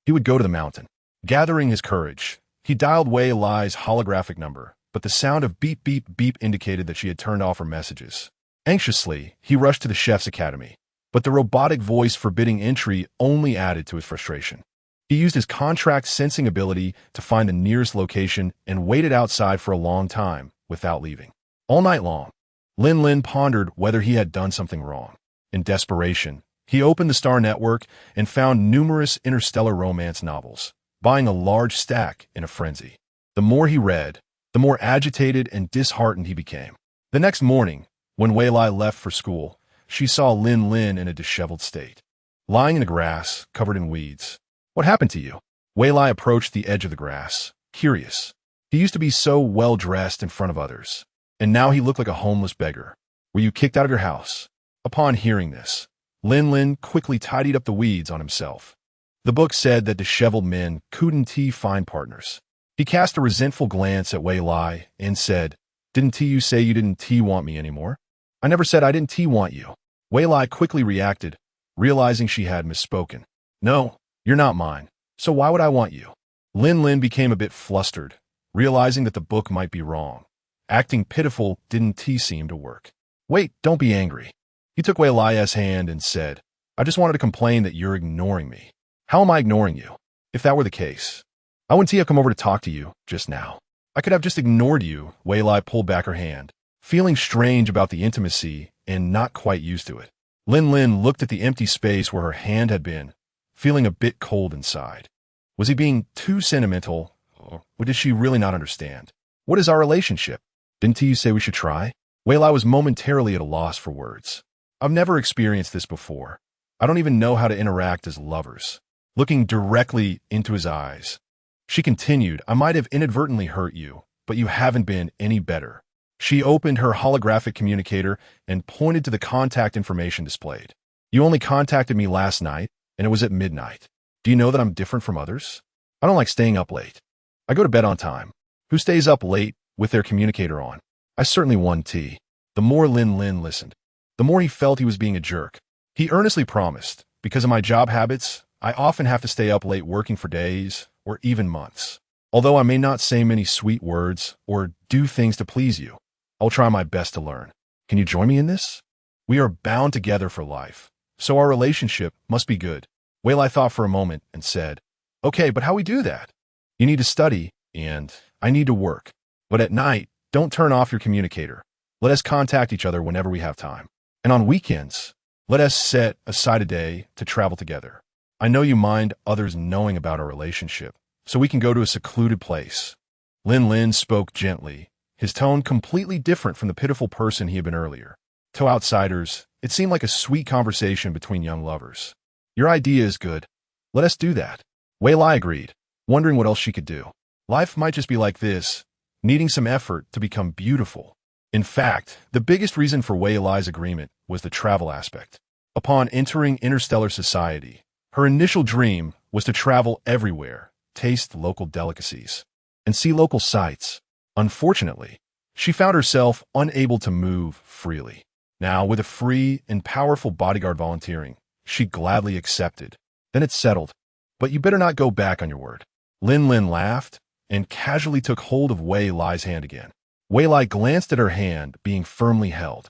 [SPEAKER 1] he would go to the mountain. Gathering his courage, he dialed Wei Lai's holographic number, but the sound of beep beep beep indicated that she had turned off her messages. Anxiously, he rushed to the Chef's Academy, but the robotic voice forbidding entry only added to his frustration. He used his contract sensing ability to find the nearest location and waited outside for a long time without leaving. All night long, Lin Lin pondered whether he had done something wrong. In desperation, He opened the Star Network and found numerous interstellar romance novels, buying a large stack in a frenzy. The more he read, the more agitated and disheartened he became. The next morning, when Wei Lai left for school, she saw Lin Lin in a disheveled state, lying in the grass, covered in weeds. "What happened to you?" Wei Lai approached the edge of the grass, curious. He used to be so well-dressed in front of others, and now he looked like a homeless beggar. "Were you kicked out of your house?" Upon hearing this, Lin Lin quickly tidied up the weeds on himself. The book said that disheveled men couldn't find partners. He cast a resentful glance at Wei Lai and said, "Didn't you say you didn't want me anymore?" "I never said I didn't want you." Wei Lai quickly reacted, realizing she had misspoken. "No, you're not mine, so why would I want you?" Lin Lin became a bit flustered, realizing that the book might be wrong. Acting pitiful didn't seem to work. "Wait, don't be angry." He took Wei Lai's hand and said, "I just wanted to complain that you're ignoring me." "How am I ignoring you? If that were the case, I wouldn't have come over to talk to you just now. I could have just ignored you." Wei Lai pulled back her hand, feeling strange about the intimacy and not quite used to it. Lin Lin looked at the empty space where her hand had been, feeling a bit cold inside. Was he being too sentimental, or did she really not understand? "What is our relationship? Didn't you say we should try?" Wei Lai was momentarily at a loss for words. "I've never experienced this before. I don't even know how to interact as lovers." Looking directly into his eyes, she continued, "I might have inadvertently hurt you, but you haven't been any better." She opened her holographic communicator and pointed to the contact information displayed. "You only contacted me last night, and it was at midnight. Do you know that I'm different from others? I don't like staying up late. I go to bed on time. Who stays up late with their communicator on? I certainly won tea." The more Lin Lin listened, the more he felt he was being a jerk. He earnestly promised, "Because of my job habits, I often have to stay up late working for days or even months. Although I may not say many sweet words or do things to please you, I'll try my best to learn. Can you join me in this? We are bound together for life, so our relationship must be good." Wei Lai thought for a moment and said, "Okay, but how we do that? You need to study, and I need to work. But at night, don't turn off your communicator. Let us contact each other whenever we have time. And on weekends, let us set aside a day to travel together. I know you mind others knowing about our relationship, so we can go to a secluded place." Lin Lin spoke gently, his tone completely different from the pitiful person he had been earlier. To outsiders, it seemed like a sweet conversation between young lovers. "Your idea is good. Let us do that." Wei Lai agreed, wondering what else she could do. Life might just be like this, needing some effort to become beautiful. In fact, the biggest reason for Wei Lai's agreement was the travel aspect. Upon entering interstellar society, her initial dream was to travel everywhere, taste local delicacies, and see local sights. Unfortunately, she found herself unable to move freely. Now, with a free and powerful bodyguard volunteering, she gladly accepted. Then it settled. "But you better not go back on your word." Lin Lin laughed and casually took hold of Wei Lai's hand again. Wei Lai glanced at her hand being firmly held,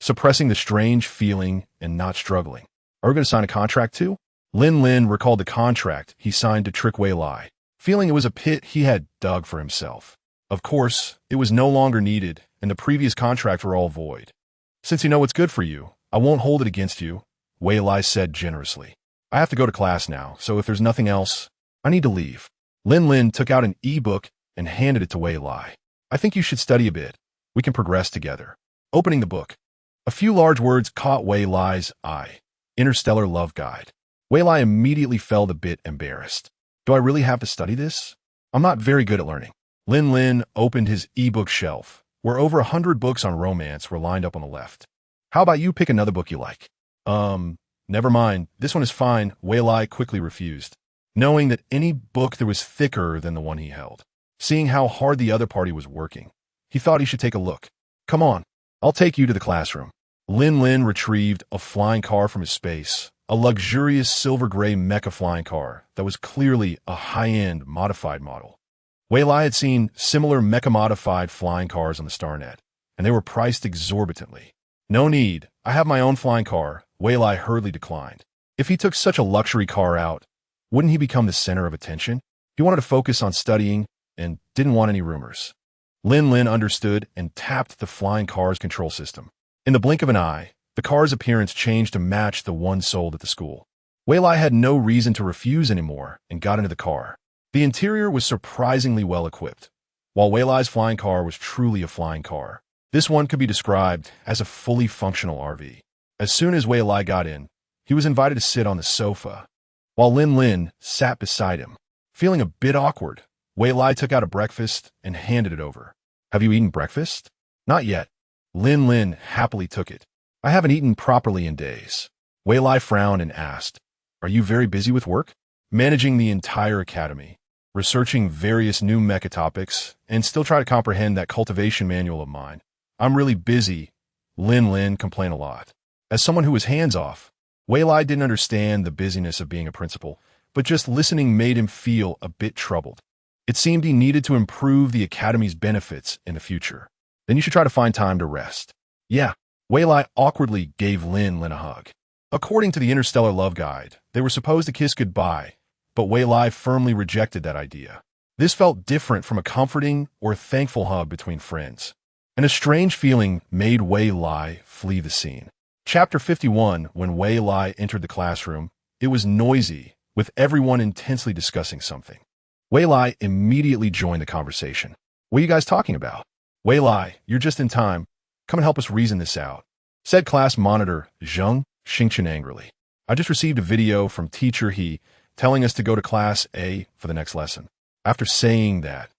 [SPEAKER 1] suppressing the strange feeling and not struggling. "Are we going to sign a contract too?" Lin Lin recalled the contract he signed to trick Wei Lai, feeling it was a pit he had dug for himself. Of course, it was no longer needed, and the previous contracts were all void. "Since you know what's good for you, I won't hold it against you," Wei Lai said generously. "I have to go to class now, so if there's nothing else, I need to leave." Lin Lin took out an e-book and handed it to Wei Lai. "I think you should study a bit. We can progress together." Opening the book, a few large words caught Wei Lai's eye. "Interstellar Love Guide." Wei Lai immediately felt a bit embarrassed. "Do I really have to study this? I'm not very good at learning." Lin Lin opened his e-book shelf, where over 100 books on romance were lined up on the left. "How about you pick another book you like?" Never mind. This one is fine," Wei Lai quickly refused, knowing that any book there was thicker than the one he held. Seeing how hard the other party was working, he thought he should take a look. "Come on, I'll take you to the classroom." Lin Lin retrieved a flying car from his space, a luxurious silver-gray mecha flying car that was clearly a high-end modified model. Wei Lai had seen similar mecha-modified flying cars on the StarNet, and they were priced exorbitantly. "No need, I have my own flying car," Wei Lai hurriedly declined. If he took such a luxury car out, wouldn't he become the center of attention? He wanted to focus on studying and didn't want any rumors. Lin Lin understood and tapped the flying car's control system. In the blink of an eye, The car's appearance changed to match the one sold at the school. Wei Lai had no reason to refuse anymore and got into the car. The interior was surprisingly well equipped. While Wei Lai's flying car was truly a flying car, this one could be described as a fully functional RV. As soon as Wei Lai got in, he was invited to sit on the sofa, while Lin Lin sat beside him. Feeling a bit awkward, Wei Lai took out a breakfast and handed it over. "Have you eaten breakfast?" "Not yet." Lin Lin happily took it. "I haven't eaten properly in days." Wei Lai frowned and asked, "Are you very busy with work?" "Managing the entire academy, researching various new mecha topics, and still try to comprehend that cultivation manual of mine. I'm really busy." Lin Lin complained a lot. As someone who was hands-off, Wei Lai didn't understand the busyness of being a principal, but just listening made him feel a bit troubled. It seemed he needed to improve the academy's benefits in the future. "Then you should try to find time to rest." "Yeah." Wei Lai awkwardly gave Lin Lin a hug. According to the Interstellar Love Guide, they were supposed to kiss goodbye, but Wei Lai firmly rejected that idea. This felt different from a comforting or thankful hug between friends, and a strange feeling made Wei Lai flee the scene. Chapter 51. When Wei Lai entered the classroom, it was noisy, with everyone intensely discussing something. Wei Lai immediately joined the conversation. "What are you guys talking about?" "Wei Lai, you're just in time. Come and help us reason this out," said class monitor Zheng Xingchen angrily. "I just received a video from teacher He telling us to go to class A for the next lesson." After saying that,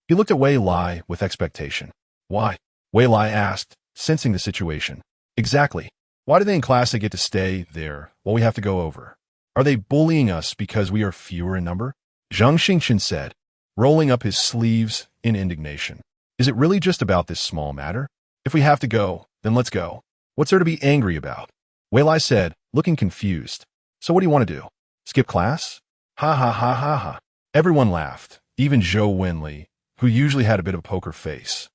[SPEAKER 1] he looked at Wei Lai with expectation. "Why?" Wei Lai asked, sensing the situation. "Exactly. Why do they in class get to stay there while we have to go over? Are they bullying us because we are fewer in number?" Zheng Xingchen said, rolling up his sleeves in indignation. "Is it really just about this small matter? If we have to go, then let's go. What's there to be angry about?" Wei Lai said, looking confused. "So what do you want to do? Skip class?" "Ha ha ha ha ha." Everyone laughed, even Zhou Wenli, who usually had a bit of a poker face,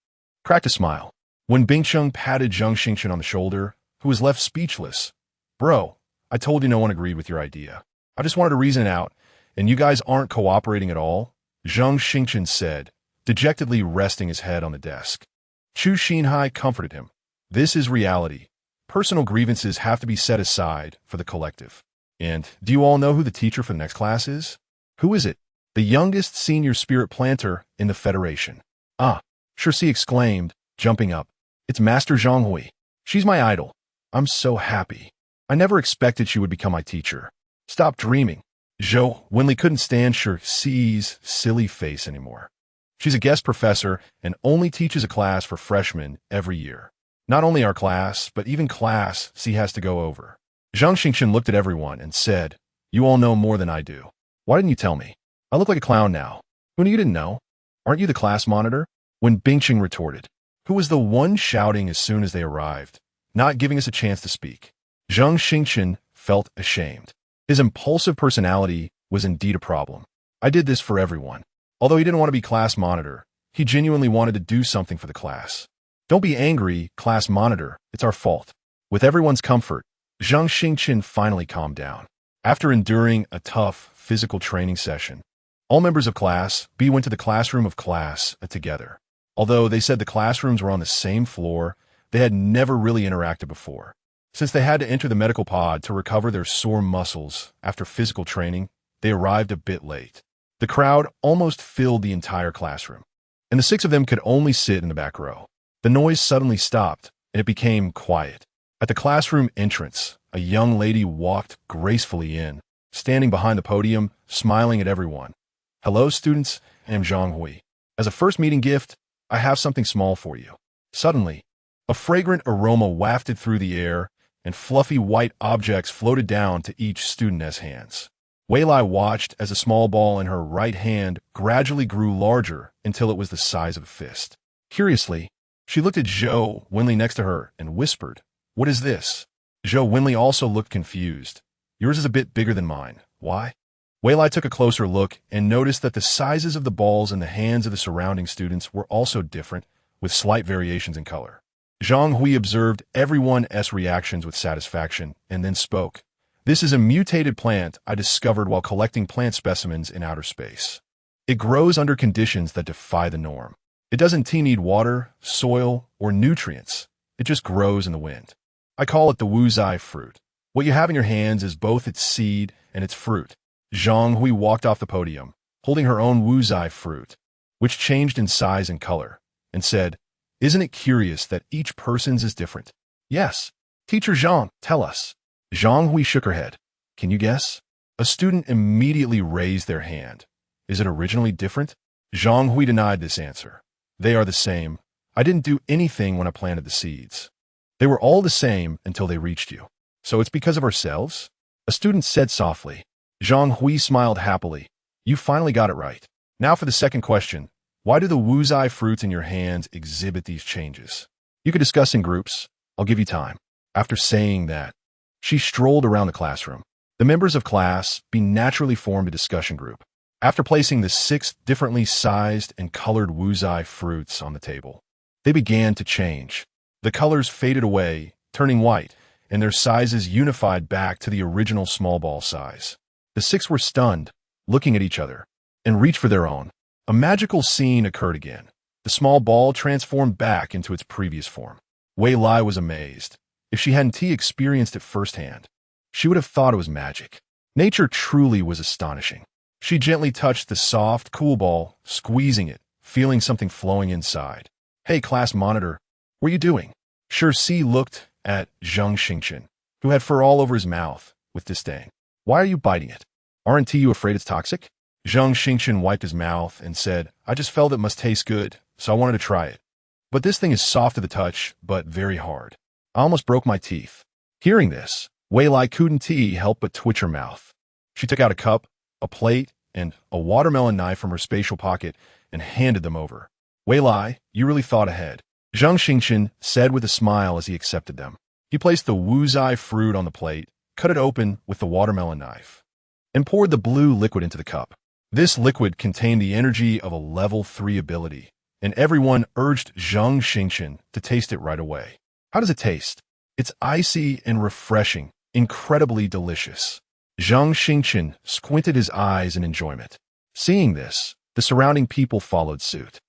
[SPEAKER 1] cracked a smile. When Bingcheng patted Zheng Xingchen on the shoulder, who was left speechless. "Bro, I told you no one agreed with your idea. I just wanted to reason it out, and you guys aren't cooperating at all," Zheng Xingchen said, dejectedly resting his head on the desk. Chu Xinhai comforted him. "This is reality. Personal grievances have to be set aside for the collective. And do you all know who the teacher for the next class is?" "Who is it?" "The youngest senior spirit planter in the Federation." "Ah," Shirsi exclaimed, jumping up. "It's Master Zhonghui. She's my idol. I'm so happy. I never expected she would become my teacher." "Stop dreaming." Zhou Wenli couldn't stand Shirsi's silly face anymore. "She's a guest professor and only teaches a class for freshmen every year. Not only our class, but even class C has to go over." Zhang Xingchen looked at everyone and said, "You all know more than I do. Why didn't you tell me? I look like a clown now." "Who knew you didn't know? Aren't you the class monitor?" When Bingcheng retorted, who was the one shouting as soon as they arrived, not giving us a chance to speak. Zhang Xingchen felt ashamed. His impulsive personality was indeed a problem. "I did this for everyone." Although he didn't want to be class monitor, he genuinely wanted to do something for the class. "Don't be angry, class monitor. It's our fault." With everyone's comfort, Zhang Xingchen finally calmed down. After enduring a tough physical training session, all members of Class B went to the classroom of Class A together. Although they said the classrooms were on the same floor, they had never really interacted before. Since they had to enter the medical pod to recover their sore muscles after physical training, they arrived a bit late. The crowd almost filled the entire classroom, and the six of them could only sit in the back row. The noise suddenly stopped, and it became quiet. At the classroom entrance, a young lady walked gracefully in, standing behind the podium, smiling at everyone. "Hello, students. I'm Zhang Hui. As a first meeting gift, I have something small for you." Suddenly, a fragrant aroma wafted through the air, and fluffy white objects floated down to each student's hands. Wei Lai watched as a small ball in her right hand gradually grew larger until it was the size of a fist. Curiously, she looked at Zhou Wenli next to her and whispered, "What is this?" Zhou Wenli also looked confused. "Yours is a bit bigger than mine. Why?" Wei Lai took a closer look and noticed that the sizes of the balls in the hands of the surrounding students were also different, with slight variations in color. Zhang Hui observed everyone's reactions with satisfaction and then spoke. "This is a mutated plant I discovered while collecting plant specimens in outer space. It grows under conditions that defy the norm. It doesn't need water, soil, or nutrients. It just grows in the wind. I call it the Wu-Zai fruit. What you have in your hands is both its seed and its fruit. Zhang Hui walked off the podium, holding her own Wu-Zai fruit, which changed in size and color, and said, "Isn't it curious that each person's is different?" "Yes. Teacher Zhang, tell us." Zhang Hui shook her head. "Can you guess?" A student immediately raised their hand. "Is it originally different?" Zhang Hui denied this answer. "They are the same. I didn't do anything when I planted the seeds. They were all the same until they reached you. So it's because of ourselves?" A student said softly. Zhang Hui smiled happily. "You finally got it right. Now for the second question. Why do the Wu-Zai fruits in your hands exhibit these changes? You could discuss in groups. I'll give you time." After saying that, she strolled around the classroom. The members of class naturally formed a discussion group. After placing the 6 differently sized and colored Wu-Zai fruits on the table, they began to change. The colors faded away, turning white, and their sizes unified back to the original small ball size. The 6 were stunned, looking at each other, and reached for their own. A magical scene occurred again. The small ball transformed back into its previous form. Wei Lai was amazed. If she hadn't experienced it firsthand, she would have thought it was magic. Nature truly was astonishing. She gently touched the soft, cool ball, squeezing it, feeling something flowing inside. "Hey, class monitor, what are you doing?" Shi looked at Zhang Xingchen, who had fur all over his mouth, with disdain. "Why are you biting it? Aren't you afraid it's toxic?" Zhang Xingchen wiped his mouth and said, "I just felt it must taste good, so I wanted to try it. But this thing is soft to the touch, but very hard. I almost broke my teeth." Hearing this, Wei Lai couldn't help but twitch her mouth. She took out a cup, a plate, and a watermelon knife from her spatial pocket and handed them over. "Wei Lai, you really thought ahead," Zhang Xingchen said with a smile as he accepted them. He placed the Wu-Zai fruit on the plate, cut it open with the watermelon knife, and poured the blue liquid into the cup. This liquid contained the energy of a level 3 ability, and everyone urged Zhang Xingchen to taste it right away. "How does it taste?" "It's icy and refreshing, incredibly delicious." Zhang Xingchen squinted his eyes in enjoyment. Seeing this, the surrounding people followed suit.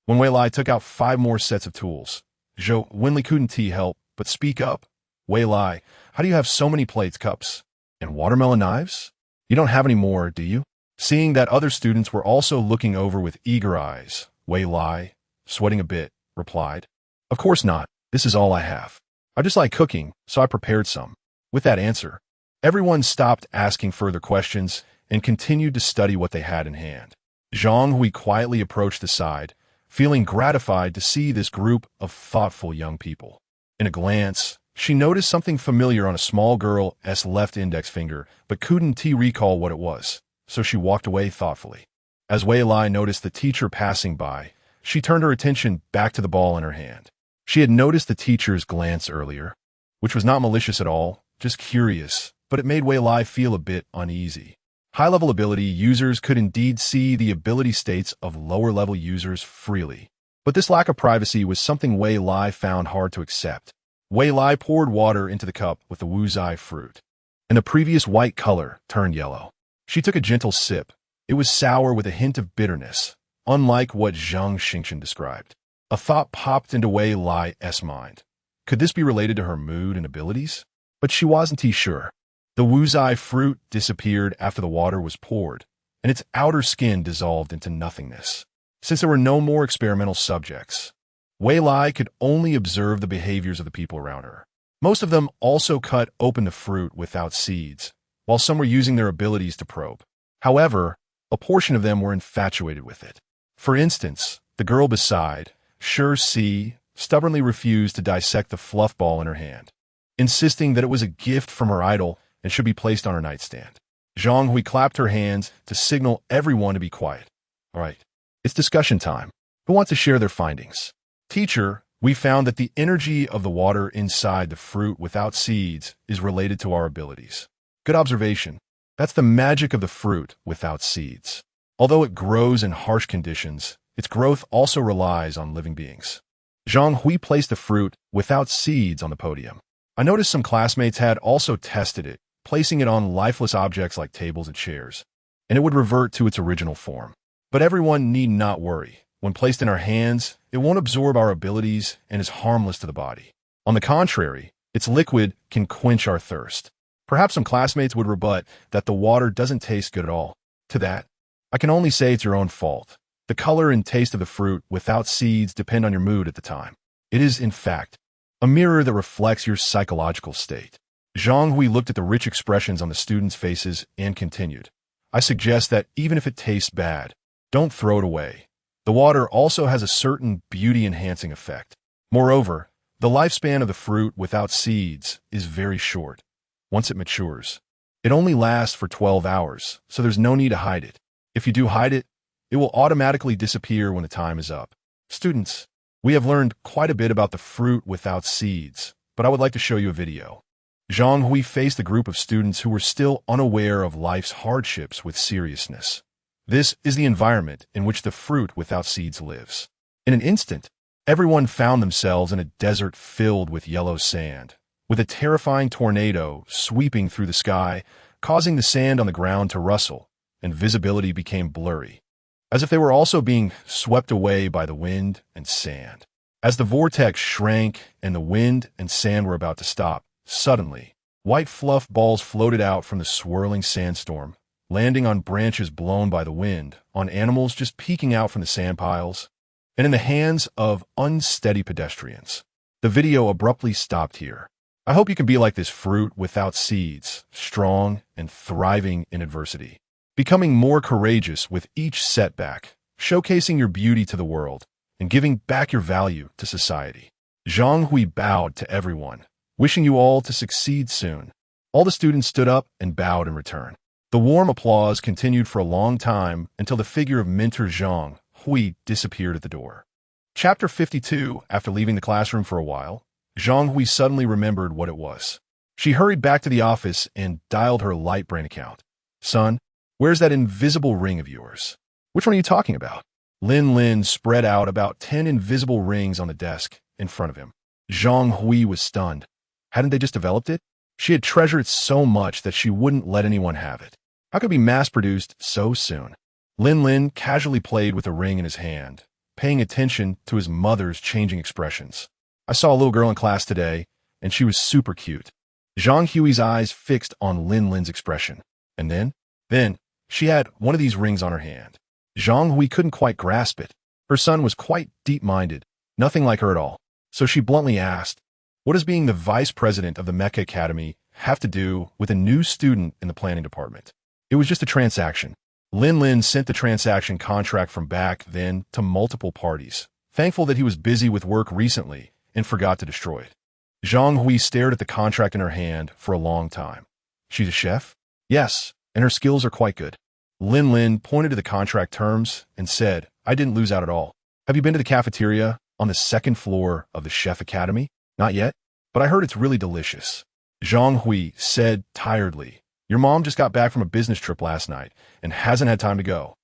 [SPEAKER 1] When Wei Lai took out 5 more sets of tools, Zhou Wenli couldn't help but speak up. "Wei Lai, how do you have so many plates, cups, and watermelon knives? You don't have any more, do you?" Seeing that other students were also looking over with eager eyes, Wei Lai, sweating a bit, replied, "Of course not. This is all I have. I just like cooking, so I prepared some." With that answer, everyone stopped asking further questions and continued to study what they had in hand. Zhang Hui quietly approached the side, feeling gratified to see this group of thoughtful young people. In a glance, she noticed something familiar on a small girl's left index finger, but couldn't recall what it was, so she walked away thoughtfully. As Wei Lai noticed the teacher passing by, she turned her attention back to the ball in her hand. She had noticed the teacher's glance earlier, which was not malicious at all, just curious, but it made Wei Lai feel a bit uneasy. High-level ability users could indeed see the ability states of lower-level users freely, but this lack of privacy was something Wei Lai found hard to accept. Wei Lai poured water into the cup with the Wu-Zai fruit, and the previous white color turned yellow. She took a gentle sip. It was sour with a hint of bitterness, unlike what Zhang Xingchen described. A thought popped into Wei Lai's mind. Could this be related to her mood and abilities? But she wasn't sure. The Wu-Zai fruit disappeared after the water was poured, and its outer skin dissolved into nothingness. Since there were no more experimental subjects, Wei Lai could only observe the behaviors of the people around her. Most of them also cut open the fruit without seeds, while some were using their abilities to probe. However, a portion of them were infatuated with it. For instance, the girl beside, Shi, stubbornly refused to dissect the fluff ball in her hand, insisting that it was a gift from her idol and should be placed on her nightstand. Zhang Hui clapped her hands to signal everyone to be quiet. "All right, it's discussion time. Who wants to share their findings?" "Teacher, we found that the energy of the water inside the fruit without seeds is related to our abilities." "Good observation. That's the magic of the fruit without seeds. Although it grows in harsh conditions, its growth also relies on living beings." Zhang Hui placed the fruit without seeds on the podium. I noticed some classmates had also tested it, placing it on lifeless objects like tables and chairs, and it would revert to its original form. But everyone need not worry. When placed in our hands, it won't absorb our abilities and is harmless to the body. On the contrary, Its liquid can quench our thirst. Perhaps some classmates would rebut that the water doesn't taste good at all. To that, I can only say it's your own fault. The color and taste of the fruit without seeds depend on your mood at the time. It is, in fact, a mirror that reflects your psychological state. Zhang Hui looked at the rich expressions on the students' faces and continued. I suggest that even if it tastes bad, don't throw it away. The water also has a certain beauty-enhancing effect. Moreover, the lifespan of the fruit without seeds is very short. Once it matures, it only lasts for 12 hours, so there's no need to hide it. If you do hide it, it will automatically disappear when the time is up. Students, we have learned quite a bit about the fruit without seeds, but I would like to show you a video. Zhang Hui faced a group of students who were still unaware of life's hardships with seriousness. This is the environment in which the fruit without seeds lives. In an instant, everyone found themselves in a desert filled with yellow sand, with a terrifying tornado sweeping through the sky, causing the sand on the ground to rustle, and visibility became blurry, as if they were also being swept away by the wind and sand. As the vortex shrank and the wind and sand were about to stop, suddenly, white fluff balls floated out from the swirling sandstorm, landing on branches blown by the wind, on animals just peeking out from the sand piles, and in the hands of unsteady pedestrians. The video abruptly stopped here. I hope you can be like this fruit without seeds, strong and thriving in adversity, becoming more courageous with each setback, showcasing your beauty to the world, and giving back your value to society. Zhang Hui bowed to everyone, wishing you all to succeed soon. All the students stood up and bowed in return. The warm applause continued for a long time until the figure of mentor Zhang Hui disappeared at the door. Chapter 52. After leaving the classroom for a while, Zhang Hui suddenly remembered what it was. She hurried back to the office and dialed her light brain account. Son, where's that invisible ring of yours? Which one are you talking about? Lin spread out about 10 invisible rings on the desk in front of him. Zhang Hui was stunned. Hadn't they just developed it? She had treasured it so much that she wouldn't let anyone have it. How could it be mass-produced so soon? Lin casually played with a ring in his hand, paying attention to his mother's changing expressions. I saw a little girl in class today, and she was super cute. Zhang Hui's eyes fixed on Lin's expression. And then, she had one of these rings on her hand. Zhang Hui couldn't quite grasp it. Her son was quite deep-minded, nothing like her at all. So she bluntly asked, what does being the vice president of the Mecha Academy have to do with a new student in the planning department? It was just a transaction. Lin sent the transaction contract from back then to multiple parties, thankful that he was busy with work recently and forgot to destroy it. Zhang Hui stared at the contract in her hand for a long time. She's a chef? Yes, and her skills are quite good. Lin pointed to the contract terms and said, I didn't lose out at all. Have you been to the cafeteria on the second floor of the Chef Academy? Not yet, but I heard it's really delicious. Zhang Hui said tiredly, your mom just got back from a business trip last night and hasn't had time to go.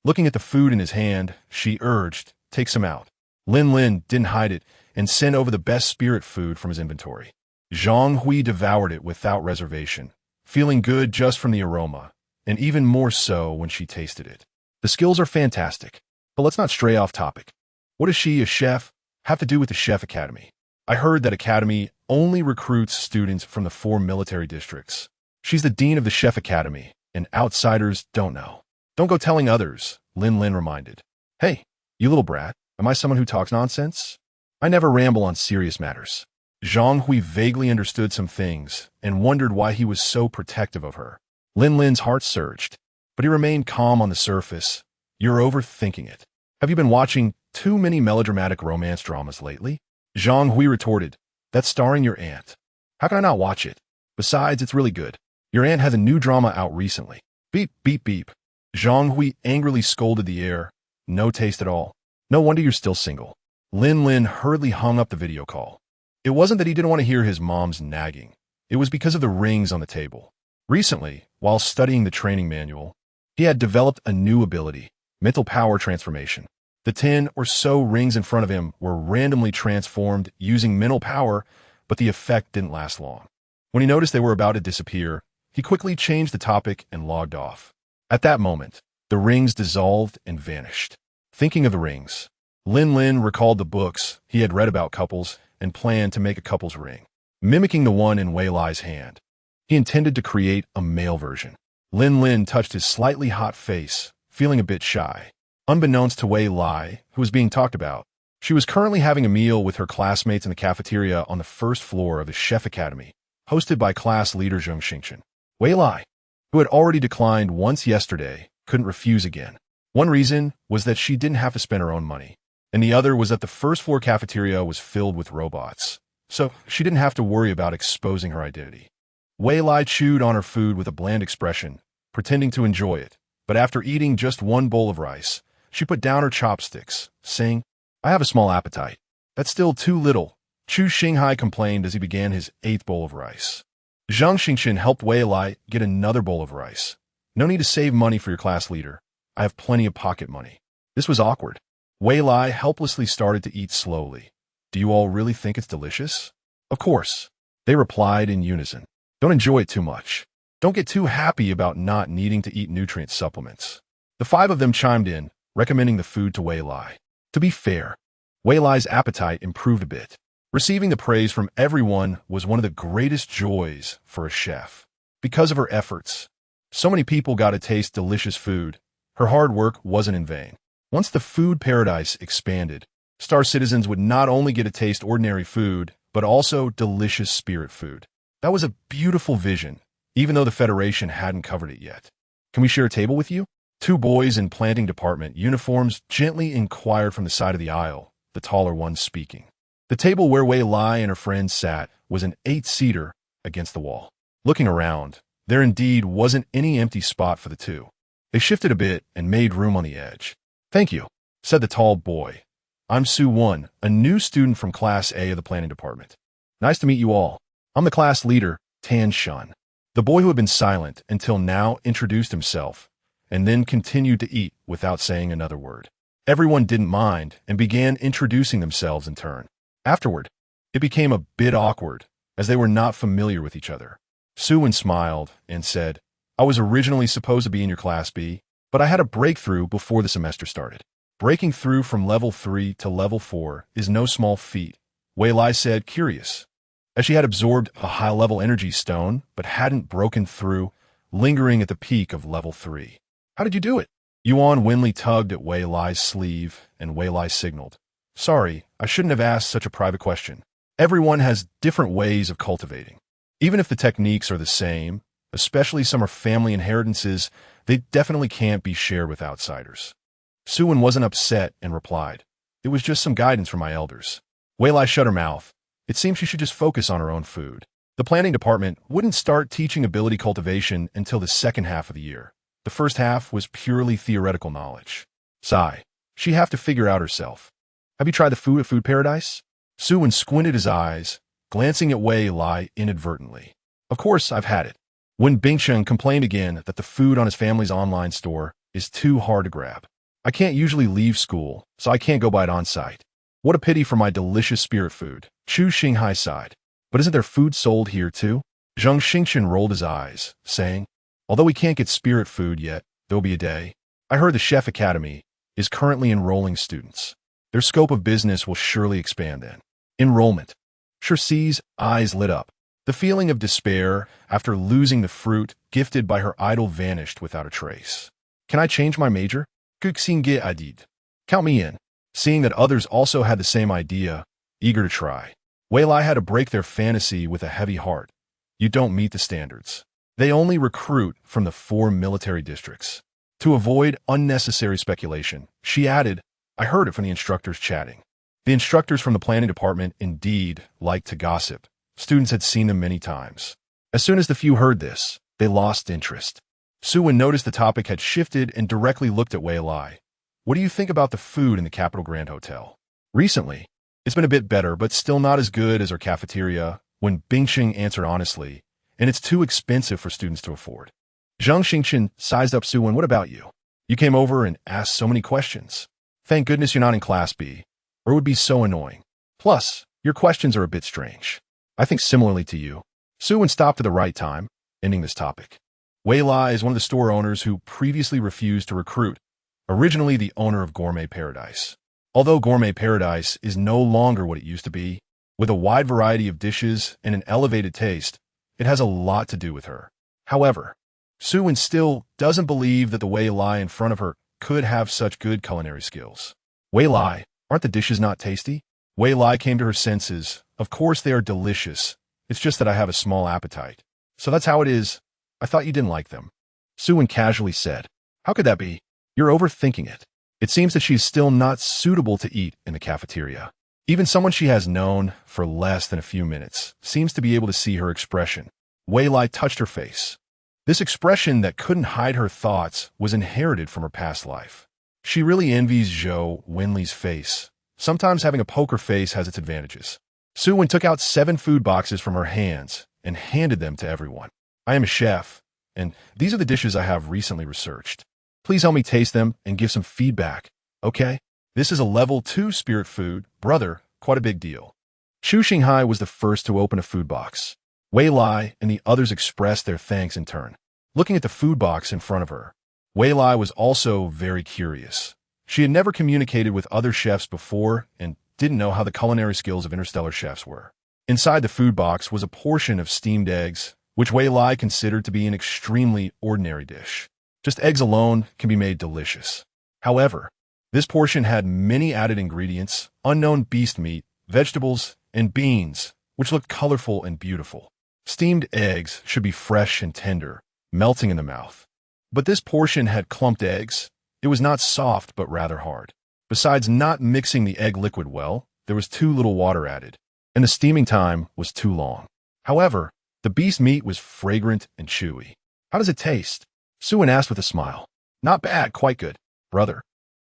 [SPEAKER 1] Looking at the food in his hand, she urged, take some out. Lin didn't hide it and sent over the best spirit food from his inventory. Zhang Hui devoured it without reservation, feeling good just from the aroma, and even more so when she tasted it. The skills are fantastic, but let's not stray off topic. What does she, a chef, have to do with the Chef Academy? I heard that academy only recruits students from the 4 military districts. She's the dean of the Chef Academy, and outsiders don't know. Don't go telling others, Lin reminded. Hey, you little brat, am I someone who talks nonsense? I never ramble on serious matters. Zhang Hui vaguely understood some things and wondered why he was so protective of her. Lin's heart surged, but he remained calm on the surface. You're overthinking it. Have you been watching too many melodramatic romance dramas lately? Zhang Hui retorted, that's starring your aunt. How can I not watch it? Besides, it's really good. Your aunt has a new drama out recently. Beep, beep, beep. Zhang Hui angrily scolded the air. No taste at all. No wonder you're still single. Lin hurriedly hung up the video call. It wasn't that he didn't want to hear his mom's nagging. It was because of the rings on the table. Recently, while studying the training manual, he had developed a new ability, mental power transformation. The 10 or so rings in front of him were randomly transformed using mental power, but the effect didn't last long. When he noticed they were about to disappear, he quickly changed the topic and logged off. At that moment, the rings dissolved and vanished. Thinking of the rings, Lin recalled the books he had read about couples and planned to make a couple's ring. mimicking the one in Wei Lai's hand. He intended to create a male version. Lin Lin touched his slightly hot face, feeling a bit shy. Unbeknownst to Wei Lai, who was being talked about, she was currently having a meal with her classmates in the cafeteria on the first floor of the Chef Academy, hosted by class leader Zheng Xingchen. Wei Lai, who had already declined once yesterday, couldn't refuse again. One reason was that she didn't have to spend her own money, and the other was that the first-floor cafeteria was filled with robots, so she didn't have to worry about exposing her identity. Wei Lai chewed on her food with a bland expression, pretending to enjoy it, but after eating just one bowl of rice, she put down her chopsticks, saying, "I have a small appetite. That's still too little," Chu Xinghai complained as he began his 8th bowl of rice. Zhang Xingchen helped Wei Lai get another bowl of rice. "No need to save money for your class leader. I have plenty of pocket money." This was awkward. Wei Lai helplessly started to eat slowly. "Do you all really think it's delicious?" "Of course," they replied in unison. "Don't enjoy it too much. Don't get too happy about not needing to eat nutrient supplements." The 5 of them chimed in, recommending the food to Wei Lai. To be fair, Wei Lai's appetite improved a bit. Receiving the praise from everyone was one of the greatest joys for a chef. Because of her efforts, so many people got to taste delicious food. Her hard work wasn't in vain. Once the food paradise expanded, Star citizens would not only get to taste ordinary food, but also delicious spirit food. That was a beautiful vision, even though the Federation hadn't covered it yet. "Can we share a table with you?" 2 boys in planting department uniforms gently inquired from the side of the aisle, the taller one speaking. The table where Wei Lai and her friends sat was an 8-seater against the wall. Looking around, there indeed wasn't any empty spot for the 2. They shifted a bit and made room on the edge. "Thank you," said the tall boy. "I'm Su Won, a new student from Class A of the planning department. Nice to meet you all. I'm the class leader, Tan Shun." The boy who had been silent until now introduced himself, and then continued to eat without saying another word. Everyone didn't mind and began introducing themselves in turn. Afterward, it became a bit awkward, as they were not familiar with each other. Suwon smiled and said, "I was originally supposed to be in your Class B, but I had a breakthrough before the semester started." Breaking through from level 3 to level 4 is no small feat, Wei Lai said, curious, as she had absorbed a high-level energy stone but hadn't broken through, lingering at the peak of level 3. "How did you do it?" Yuan Winley tugged at Wei Lai's sleeve, and Wei Lai signaled, "Sorry, I shouldn't have asked such a private question. Everyone has different ways of cultivating. Even if the techniques are the same, especially some are family inheritances, they definitely can't be shared with outsiders." Suwon wasn't upset and replied, "It was just some guidance from my elders." Wei Lai shut her mouth. It seemed she should just focus on her own food. The planning department wouldn't start teaching ability cultivation until the second half of the year. The first half was purely theoretical knowledge. Sigh. She'd have to figure out herself. "Have you tried the food at Food Paradise?" Suwon squinted his eyes, glancing at Wei Lai inadvertently. "Of course, I've had it." When Bingcheng complained again that the food on his family's online store is too hard to grab. "I can't usually leave school, so I can't go buy it on site. What a pity for my delicious spirit food." Chu Xinghai sighed. "But isn't there food sold here too?" Zhang Xingchen rolled his eyes, saying, "Although we can't get spirit food yet, there'll be a day. I heard the Chef Academy is currently enrolling students. Their scope of business will surely expand then." Enrollment. Shirsi's eyes lit up. The feeling of despair after losing the fruit gifted by her idol vanished without a trace. "Can I change my major?" Guxingge Adid. "Count me in." Seeing that others also had the same idea, eager to try, Wei Lai had to break their fantasy with a heavy heart. "You don't meet the standards. They only recruit from the 4 military districts." To avoid unnecessary speculation, she added, "I heard it from the instructors chatting." The instructors from the planning department indeed liked to gossip. Students had seen them many times. As soon as the few heard this, they lost interest. Suwon noticed the topic had shifted and directly looked at Wei Lai. "What do you think about the food in the Capital Grand Hotel?" "Recently, it's been a bit better, but still not as good as our cafeteria," when Bingxing answered honestly, "and it's too expensive for students to afford." Zhang Xingchen sized up Suwon. "What about you? You came over and asked so many questions. Thank goodness you're not in Class B, or it would be so annoying. Plus, your questions are a bit strange." "I think similarly to you." Suwon stopped at the right time, ending this topic. Wei Lai is one of the store owners who previously refused to recruit, originally the owner of Gourmet Paradise. Although Gourmet Paradise is no longer what it used to be, With a wide variety of dishes and an elevated taste, it has a lot to do with her. However, Suwon still doesn't believe that the Wei Lai in front of her could have such good culinary skills. Wei Lai, aren't the dishes not tasty? Wei Lai came to her senses. Of course they are delicious. It's just that I have a small appetite. So that's how it is. I thought you didn't like them. Suwon casually said. How could that be? You're overthinking it. It seems that she's still not suitable to eat in the cafeteria. Even someone she has known for less than a few minutes seems to be able to see her expression. Wei Lai touched her face. This expression that couldn't hide her thoughts was inherited from her past life. She really envies Zhou Wenli's face. Sometimes having a poker face has its advantages. Suwon took out 7 food boxes from her hands and handed them to everyone. I am a chef, and these are the dishes I have recently researched. Please help me taste them and give some feedback, okay? This is a level 2 spirit food, brother, quite a big deal. Chu Xinghai was the first to open a food box. Wei Lai and the others expressed their thanks in turn. Looking at the food box in front of her, Wei Lai was also very curious. She had never communicated with other chefs before and didn't know how the culinary skills of interstellar chefs were. Inside the food box was a portion of steamed eggs, which Wei Lai considered to be an extremely ordinary dish. Just eggs alone can be made delicious. However, this portion had many added ingredients, unknown beast meat, vegetables, and beans, which looked colorful and beautiful. Steamed eggs should be fresh and tender, melting in the mouth. But this portion had clumped eggs. It was not soft, but rather hard. Besides not mixing the egg liquid well, there was too little water added, and the steaming time was too long. However, the beast meat was fragrant and chewy. How does it taste? Suwon asked with a smile. Not bad, quite good. Brother,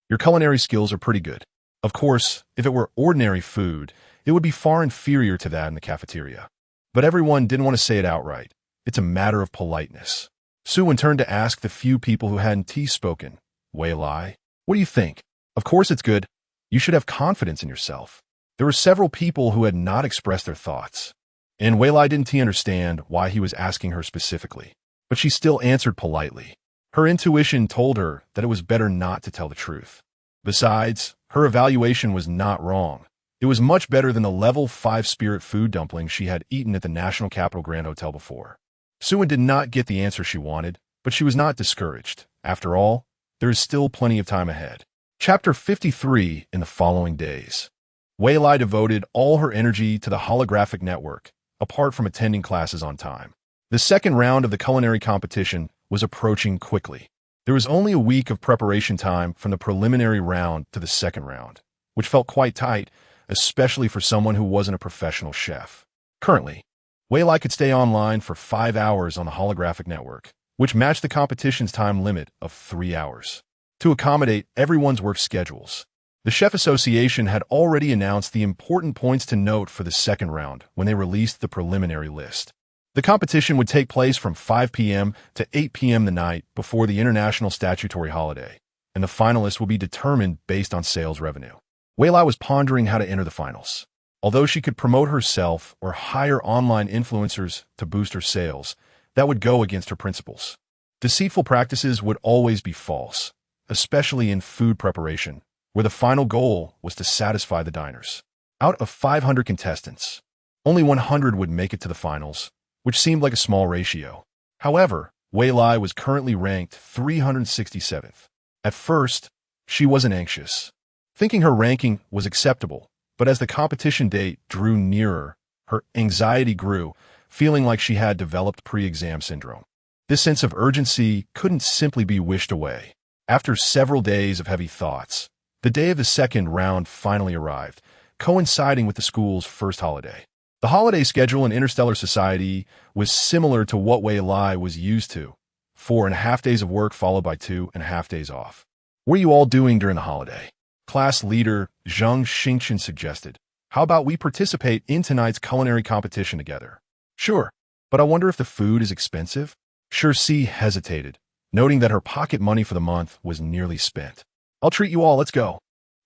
[SPEAKER 1] your culinary skills are pretty good. Of course, if it were ordinary food, it would be far inferior to that in the cafeteria. But everyone didn't want to say it outright. It's a matter of politeness. Suwon turned to ask the few people who hadn't spoken. Wei Lai, what do you think? Of course it's good. You should have confidence in yourself. There were several people who had not expressed their thoughts. And Wei Lai didn't understand why he was asking her specifically. But she still answered politely. Her intuition told her that it was better not to tell the truth. Besides, her evaluation was not wrong. It was much better than the level 5 spirit food dumpling she had eaten at the National Capital Grand Hotel before. Suwon did not get the answer she wanted, but she was not discouraged. After all, there is still plenty of time ahead. Chapter 53 in the following days. Wei Lai devoted all her energy to the holographic network, apart from attending classes on time. The second round of the culinary competition was approaching quickly. There was only a week of preparation time from the preliminary round to the second round, which felt quite tight, especially for someone who wasn't a professional chef. Currently, Wei Lai could stay online for 5 hours on the holographic network, which matched the competition's time limit of 3 hours. To accommodate everyone's work schedules, the Chef Association had already announced the important points to note for the second round when they released the preliminary list. The competition would take place from 5 p.m. to 8 p.m. the night before the international statutory holiday, and the finalists will be determined based on sales revenue. Wei Lai was pondering how to enter the finals. Although she could promote herself or hire online influencers to boost her sales, that would go against her principles. Deceitful practices would always be false, especially in food preparation, where the final goal was to satisfy the diners. Out of 500 contestants, only 100 would make it to the finals, which seemed like a small ratio. However, Wei Lai was currently ranked 367th. At first, she wasn't anxious, thinking her ranking was acceptable, but as the competition date drew nearer, her anxiety grew, feeling like she had developed pre-exam syndrome. This sense of urgency couldn't simply be wished away. After several days of heavy thoughts, the day of the second round finally arrived, coinciding with the school's first holiday. The holiday schedule in Interstellar Society was similar to what Wei Lai was used to, 4.5 days of work followed by 2.5 days off. What are you all doing during the holiday? Class leader Zhang Xingchen suggested. How about we participate in tonight's culinary competition together? Sure, but I wonder if the food is expensive? Sigh hesitated, noting that her pocket money for the month was nearly spent. I'll treat you all, let's go,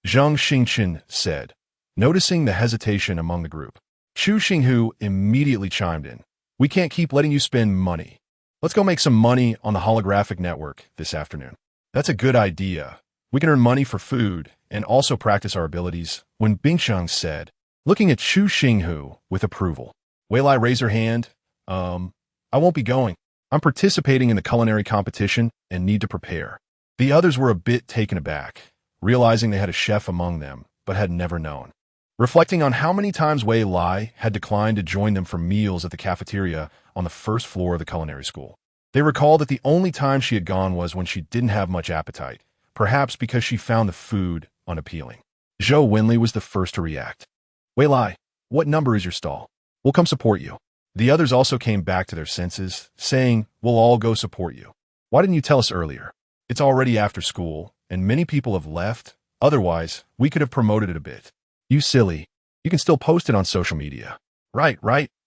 [SPEAKER 1] Zhang Xingchen said, noticing the hesitation among the group. Chu Xinghu immediately chimed in. We can't keep letting you spend money. Let's go make some money on the holographic network this afternoon. That's a good idea. We can earn money for food and also practice our abilities, when Bingsheng said. looking at Chu Xinghu with approval. Wei Lai raised her hand. I won't be going. I'm participating in the culinary competition and need to prepare. The others were a bit taken aback, realizing they had a chef among them, but had never known. Reflecting on how many times Wei Lai had declined to join them for meals at the cafeteria on the first floor of the culinary school. They recalled that the only time she had gone was when she didn't have much appetite, perhaps because she found the food unappealing. Zhou Wenli was the first to react. Wei Lai, what number is your stall? We'll come support you. The others also came back to their senses, saying, we'll all go support you. Why didn't you tell us earlier? It's already after school, and many people have left. Otherwise, we could have promoted it a bit. You silly. You can still post it on social media. Right,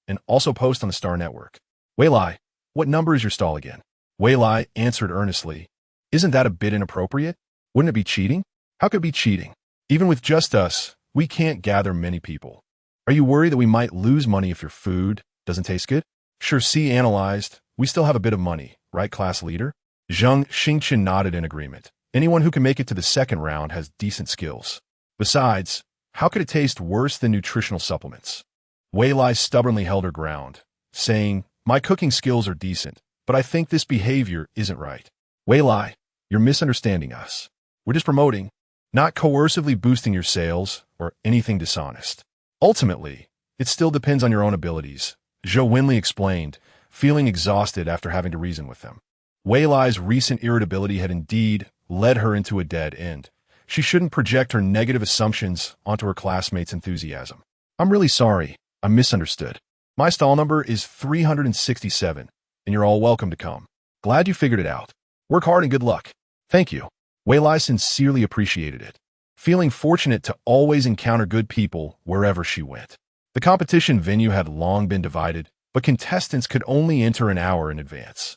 [SPEAKER 1] and also post on the Star Network. Wei Lai, what number is your stall again? Wei Lai answered earnestly. Isn't that a bit inappropriate? Wouldn't it be cheating? How could it be cheating? Even with just us, we can't gather many people. Are you worried that we might lose money if your food doesn't taste good? Sure, C analyzed. We still have a bit of money, right, class leader? Zheng Xingchen nodded in agreement. Anyone who can make it to the second round has decent skills. Besides, how could it taste worse than nutritional supplements? Wei Lai stubbornly held her ground, saying, my cooking skills are decent, but I think this behavior isn't right. Wei Lai, you're misunderstanding us. We're just promoting, not coercively boosting your sales or anything dishonest. Ultimately, it still depends on your own abilities, Zhou Wenli explained, feeling exhausted after having to reason with them. Wei Lai's recent irritability had indeed led her into a dead end. She shouldn't project her negative assumptions onto her classmates' enthusiasm. I'm really sorry. I misunderstood. My stall number is 367, and you're all welcome to come. Glad you figured it out. Work hard and good luck. Thank you. Wei Lai sincerely appreciated it, feeling fortunate to always encounter good people wherever she went. The competition venue had long been divided, but contestants could only enter an hour in advance.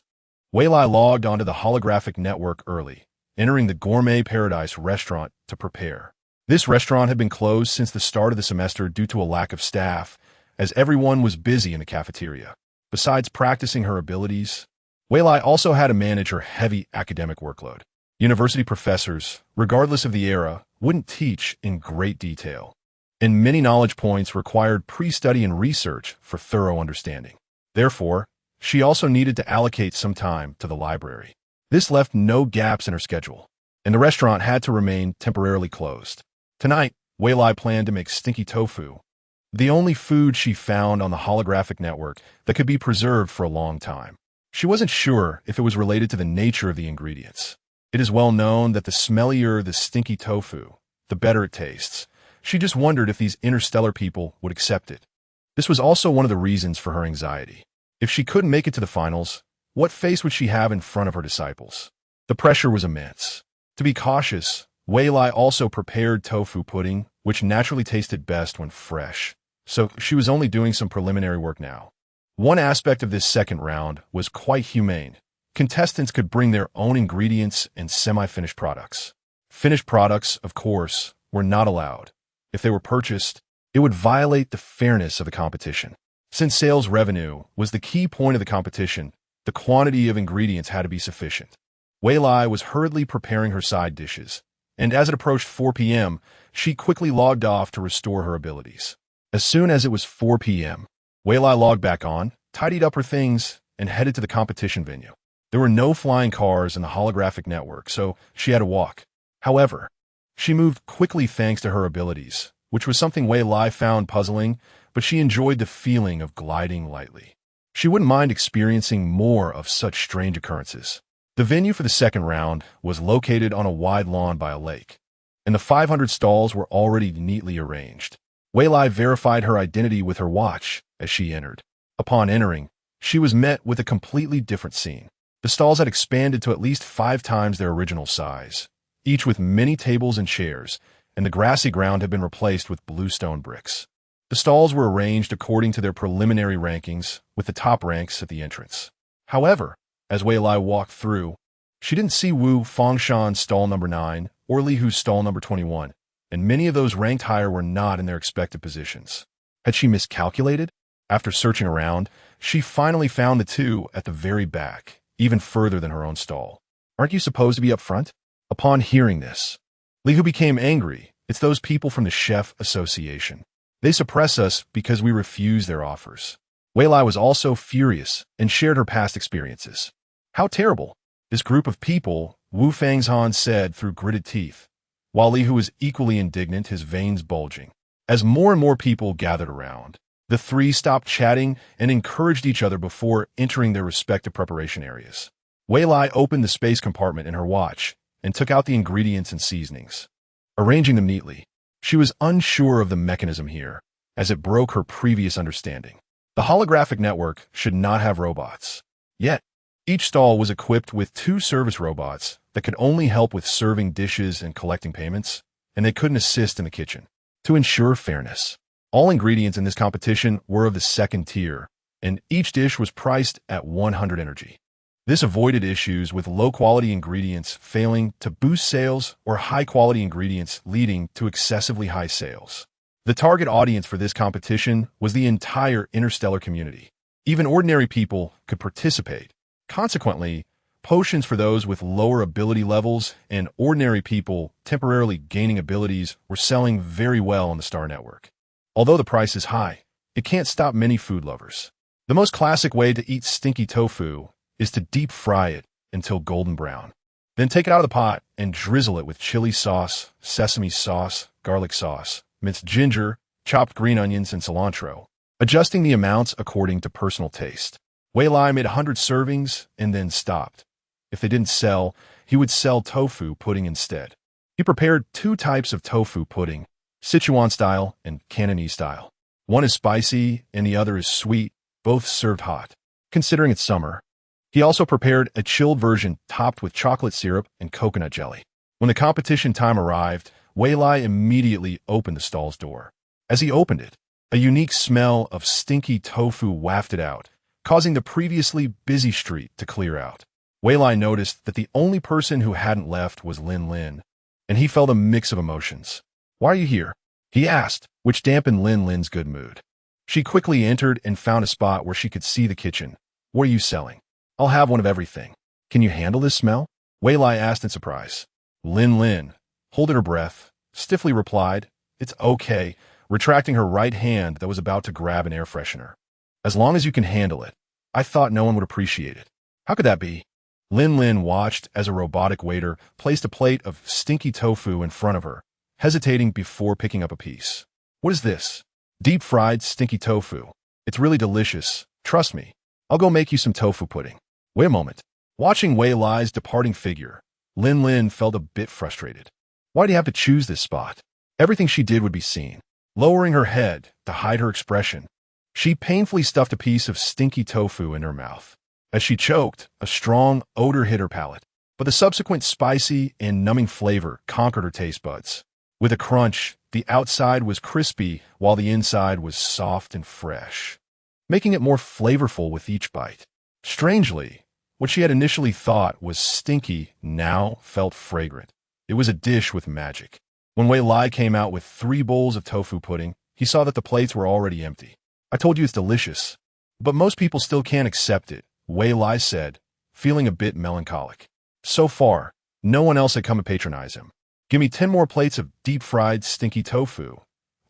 [SPEAKER 1] Wei Lai logged onto the holographic network early, entering the Gourmet Paradise restaurant to prepare. This restaurant had been closed since the start of the semester due to a lack of staff, as everyone was busy in the cafeteria. Besides practicing her abilities, Wei Lai also had to manage her heavy academic workload. University professors, regardless of the era, wouldn't teach in great detail, and many knowledge points required pre-study and research for thorough understanding. Therefore, she also needed to allocate some time to the library. This left no gaps in her schedule, and the restaurant had to remain temporarily closed. Tonight, Wei Lai planned to make stinky tofu, the only food she found on the holographic network that could be preserved for a long time. She wasn't sure if it was related to the nature of the ingredients. It is well known that the smellier the stinky tofu, the better it tastes. She just wondered if these interstellar people would accept it. This was also one of the reasons for her anxiety. If she couldn't make it to the finals, what face would she have in front of her disciples? The pressure was immense. To be cautious, Wei Lai also prepared tofu pudding, which naturally tasted best when fresh. So she was only doing some preliminary work now. One aspect of this second round was quite humane. Contestants could bring their own ingredients and semi-finished products. Finished products, of course, were not allowed. If they were purchased, it would violate the fairness of the competition. Since sales revenue was the key point of the competition, the quantity of ingredients had to be sufficient. Wei Lai was hurriedly preparing her side dishes, and as it approached 4 p.m., she quickly logged off to restore her abilities. As soon as it was 4 p.m., Wei Lai logged back on, tidied up her things, and headed to the competition venue. There were no flying cars in the holographic network, so she had to walk. However, she moved quickly thanks to her abilities, which was something Wei Lai found puzzling, but she enjoyed the feeling of gliding lightly. She wouldn't mind experiencing more of such strange occurrences. The venue for the second round was located on a wide lawn by a lake, and the 500 stalls were already neatly arranged. Wei Lai verified her identity with her watch as she entered. Upon entering, she was met with a completely different scene. The stalls had expanded to at least 5 times their original size, each with many tables and chairs, and the grassy ground had been replaced with bluestone bricks. The stalls were arranged according to their preliminary rankings, with the top ranks at the entrance. However, as Wei Lai walked through, she didn't see Wu Fengshan's stall number 9 or Li Hu's stall number 21, and many of those ranked higher were not in their expected positions. Had she miscalculated? After searching around, she finally found the 2 at the very back, even further than her own stall. Aren't you supposed to be up front? Upon hearing this, Li Hu became angry. It's those people from the Chef Association. They suppress us because we refuse their offers. Wei Lai was also furious and shared her past experiences. How terrible! This group of people, Wu Fangzhan said through gritted teeth, while Li Hu was equally indignant, his veins bulging. As more and more people gathered around, the three stopped chatting and encouraged each other before entering their respective preparation areas. Wei Lai opened the space compartment in her watch and took out the ingredients and seasonings, arranging them neatly. She was unsure of the mechanism here, as it broke her previous understanding. The holographic network should not have robots. Yet, each stall was equipped with 2 service robots that could only help with serving dishes and collecting payments, and they couldn't assist in the kitchen. To ensure fairness, all ingredients in this competition were of the 2nd tier, and each dish was priced at 100 energy. This avoided issues with low-quality ingredients failing to boost sales or high-quality ingredients leading to excessively high sales. The target audience for this competition was the entire interstellar community. Even ordinary people could participate. Consequently, potions for those with lower ability levels and ordinary people temporarily gaining abilities were selling very well on the Star Network. Although the price is high, it can't stop many food lovers. The most classic way to eat stinky tofu is to deep fry it until golden brown. Then take it out of the pot and drizzle it with chili sauce, sesame sauce, garlic sauce, minced ginger, chopped green onions, and cilantro, adjusting the amounts according to personal taste. Wei Lai made 100 servings and then stopped. If they didn't sell, he would sell tofu pudding instead. He prepared 2 types of tofu pudding, Sichuan style and Cantonese style. One is spicy and the other is sweet, both served hot. Considering it's summer, he also prepared a chilled version topped with chocolate syrup and coconut jelly. When the competition time arrived, Wei Lai immediately opened the stall's door. As he opened it, a unique smell of stinky tofu wafted out, causing the previously busy street to clear out. Wei Lai noticed that the only person who hadn't left was Lin Lin, and he felt a mix of emotions. "Why are you here?" he asked, which dampened Lin Lin's good mood. She quickly entered and found a spot where she could see the kitchen. "What are you selling?" "I'll have one of everything." "Can you handle this smell?" Wei Lai asked in surprise. Lin Lin, holding her breath, stiffly replied, "It's okay," retracting her right hand that was about to grab an air freshener. "As long as you can handle it. I thought no one would appreciate it." "How could that be?" Lin Lin watched as a robotic waiter placed a plate of stinky tofu in front of her, hesitating before picking up a piece. "What is this?" "Deep-fried stinky tofu. It's really delicious. Trust me. I'll go make you some tofu pudding." "Wait a moment." Watching Wei Lai's departing figure, Lin Lin felt a bit frustrated. Why do you have to choose this spot? Everything she did would be seen. Lowering her head to hide her expression, she painfully stuffed a piece of stinky tofu in her mouth. As she choked, a strong odor hit her palate, but the subsequent spicy and numbing flavor conquered her taste buds. With a crunch, the outside was crispy while the inside was soft and fresh, making it more flavorful with each bite. Strangely, what she had initially thought was stinky now felt fragrant. It was a dish with magic. When Wei Lai came out with 3 bowls of tofu pudding, he saw that the plates were already empty. "I told you it's delicious, but most people still can't accept it," Wei Lai said, feeling a bit melancholic. So far, no one else had come to patronize him. "Give me 10 more plates of deep-fried stinky tofu."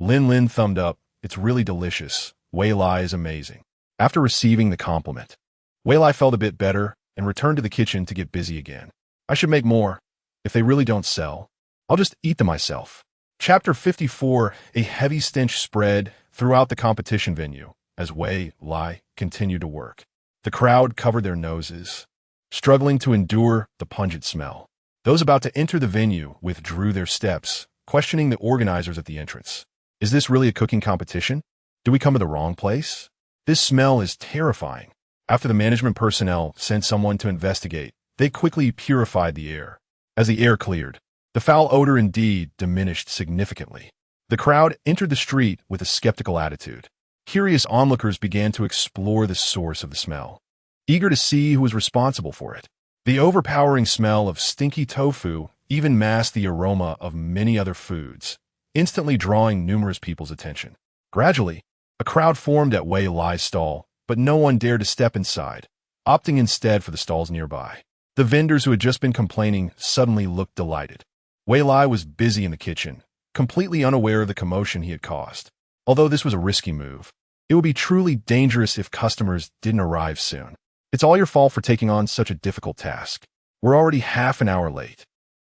[SPEAKER 1] Lin Lin thumbed up. "It's really delicious. Wei Lai is amazing." After receiving the compliment, Wei Lai felt a bit better and returned to the kitchen to get busy again. "I should make more. If they really don't sell, I'll just eat them myself." Chapter 54, a heavy stench spread throughout the competition venue as Wei Lai continued to work. The crowd covered their noses, struggling to endure the pungent smell. Those about to enter the venue withdrew their steps, questioning the organizers at the entrance. "Is this really a cooking competition? Do we come to the wrong place? This smell is terrifying." After the management personnel sent someone to investigate, they quickly purified the air. As the air cleared, the foul odor indeed diminished significantly. The crowd entered the street with a skeptical attitude. Curious onlookers began to explore the source of the smell, eager to see who was responsible for it. The overpowering smell of stinky tofu even masked the aroma of many other foods, instantly drawing numerous people's attention. Gradually, a crowd formed at Wei Lai's stall, but no one dared to step inside, opting instead for the stalls nearby. The vendors who had just been complaining suddenly looked delighted. Wei Lai was busy in the kitchen, completely unaware of the commotion he had caused. Although this was a risky move, it would be truly dangerous if customers didn't arrive soon. It's all your fault for taking on such a difficult task. We're already half an hour late.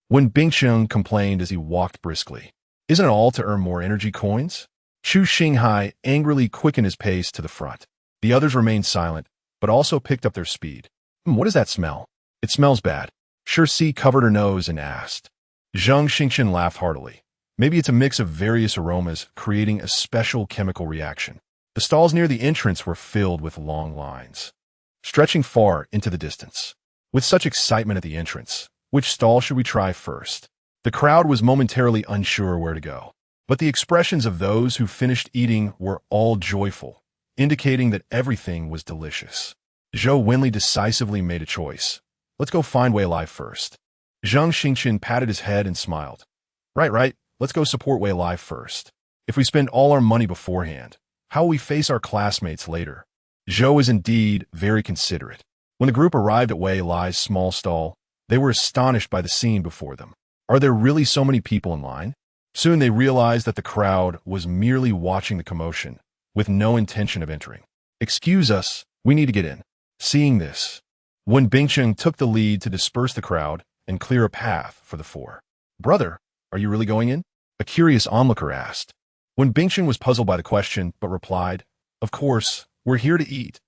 [SPEAKER 1] When Bingcheng complained as he walked briskly, isn't it all to earn more energy coins? Chu Xinghai angrily quickened his pace to the front. The others remained silent, but also picked up their speed. What is that smell? It smells bad. Si covered her nose and asked. Zhang Xingchen laughed heartily. Maybe it's a mix of various aromas creating a special chemical reaction. The stalls near the entrance were filled with long lines, stretching far into the distance. With such excitement at the entrance, which stall should we try first? The crowd was momentarily unsure where to go, but the expressions of those who finished eating were all joyful, indicating that everything was delicious. Zhou Wenli decisively made a choice. Let's go find Wei Lai first. Zhang Xingchen patted his head and smiled. Right. Let's go support Wei Lai first. If we spend all our money beforehand, how will we face our classmates later? Zhou is indeed very considerate. When the group arrived at Wei Lai's small stall, they were astonished by the scene before them. Are there really so many people in line? Soon they realized that the crowd was merely watching the commotion, with no intention of entering. Excuse us, we need to get in. Seeing this, Wen Bingcheng took the lead to disperse the crowd and clear a path for the four. Brother, are you really going in? A curious onlooker asked. Wen Bingcheng was puzzled by the question, but replied, Of course, we're here to eat.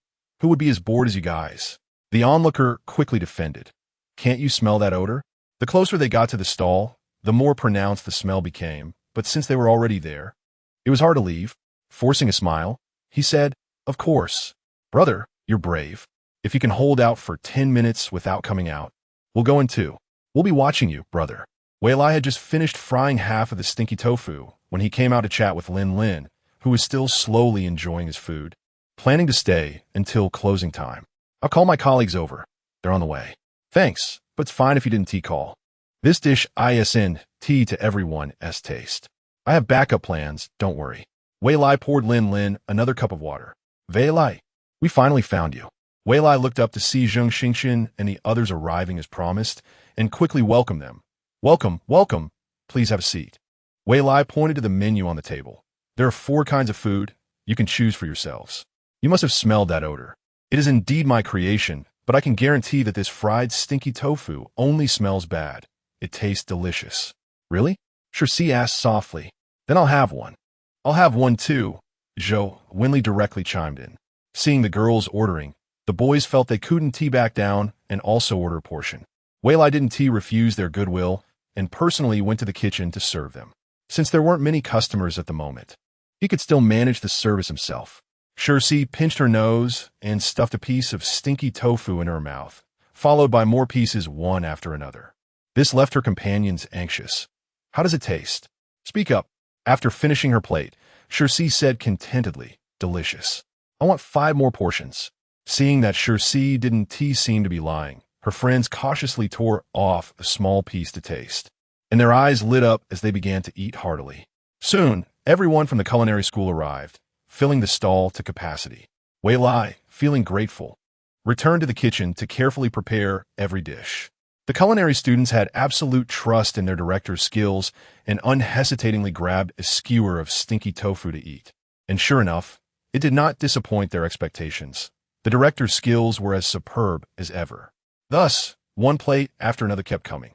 [SPEAKER 1] Who would be as bored as you guys? The onlooker quickly defended. Can't you smell that odor? The closer they got to the stall, the more pronounced the smell became, but since they were already there, it was hard to leave. Forcing a smile, he said, Of course. Brother, you're brave. If you can hold out for 10 minutes without coming out, we'll go in too. We'll be watching you, brother. Wei Lai had just finished frying half of the stinky tofu when he came out to chat with Lin Lin, who was still slowly enjoying his food, planning to stay until closing time. I'll call my colleagues over. They're on the way. Thanks, but it's fine if you didn't tea call. This dish isn't tea to everyone's taste. I have backup plans, don't worry. Wei Lai poured Lin Lin another cup of water. Wei Lai, we finally found you. Wei Lai looked up to see Zhang Xingchen and the others arriving as promised, and quickly welcomed them. Welcome. Please have a seat. Wei Lai pointed to the menu on the table. There are 4 kinds of food. You can choose for yourselves. You must have smelled that odor. It is indeed my creation, but I can guarantee that this fried stinky tofu only smells bad. It tastes delicious. Really? Si asked softly. Then I'll have one. I'll have one too, Zhou Wenli directly chimed in. Seeing the girls ordering, the boys felt they couldn't tea back down and also order a portion. Wei Lai didn't refuse their goodwill and personally went to the kitchen to serve them. Since there weren't many customers at the moment, he could still manage the service himself. Si pinched her nose and stuffed a piece of stinky tofu in her mouth, followed by more pieces one after another. This left her companions anxious. How does it taste? Speak up. After finishing her plate, Si said contentedly, Delicious. I want 5 more portions. Seeing that Si didn't seem to be lying, her friends cautiously tore off a small piece to taste, and their eyes lit up as they began to eat heartily. Soon, everyone from the culinary school arrived, filling the stall to capacity. Wei Lai, feeling grateful, returned to the kitchen to carefully prepare every dish. The culinary students had absolute trust in their director's skills and unhesitatingly grabbed a skewer of stinky tofu to eat. And sure enough, it did not disappoint their expectations. The director's skills were as superb as ever. Thus, one plate after another kept coming.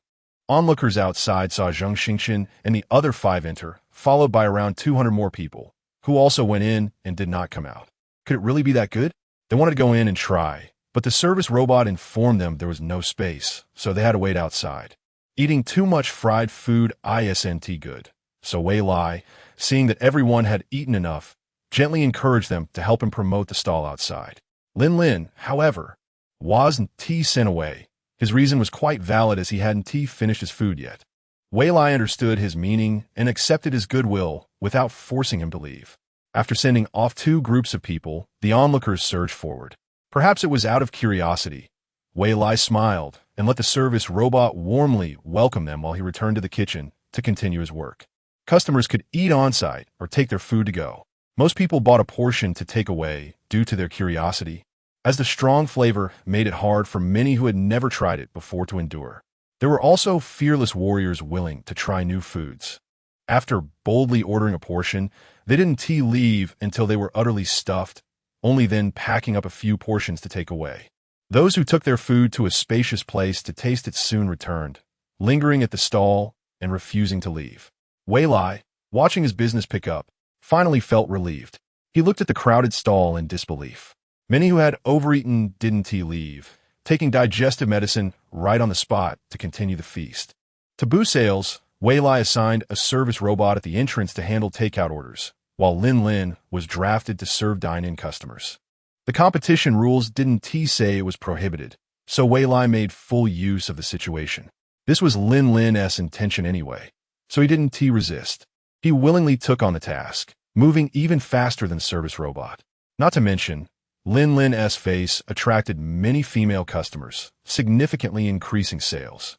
[SPEAKER 1] Onlookers outside saw Zhang Xingchen and the other 5 enter, followed by around 200 more people, who also went in and did not come out. Could it really be that good? They wanted to go in and try, but the service robot informed them there was no space, so they had to wait outside. Eating too much fried food isn't good, so Wei Lai, seeing that everyone had eaten enough, gently encouraged them to help him promote the stall outside. Lin Lin, however, wasn't sent away. His reason was quite valid as he hadn't finished his food yet. Wei Lai understood his meaning and accepted his goodwill without forcing him to leave. After sending off 2 groups of people, the onlookers surged forward. Perhaps it was out of curiosity. Wei Lai smiled and let the service robot warmly welcome them while he returned to the kitchen to continue his work. Customers could eat on-site or take their food to go. Most people bought a portion to take away due to their curiosity, as the strong flavor made it hard for many who had never tried it before to endure. There were also fearless warriors willing to try new foods. After boldly ordering a portion, they didn't leave until they were utterly stuffed, only then packing up a few portions to take away. Those who took their food to a spacious place to taste it soon returned, lingering at the stall and refusing to leave. Wei Lai, watching his business pick up, finally felt relieved. He looked at the crowded stall in disbelief. Many who had overeaten didn't leave, taking digestive medicine right on the spot to continue the feast. To boost sales, Wei Lai assigned a service robot at the entrance to handle takeout orders, while Lin Lin was drafted to serve dine-in customers. The competition rules didn't say it was prohibited, so Wei Lai made full use of the situation. This was Lin Lin's intention anyway, so he didn't resist. He willingly took on the task, moving even faster than the service robot. Not to mention, Lin Lin's face attracted many female customers, significantly increasing sales.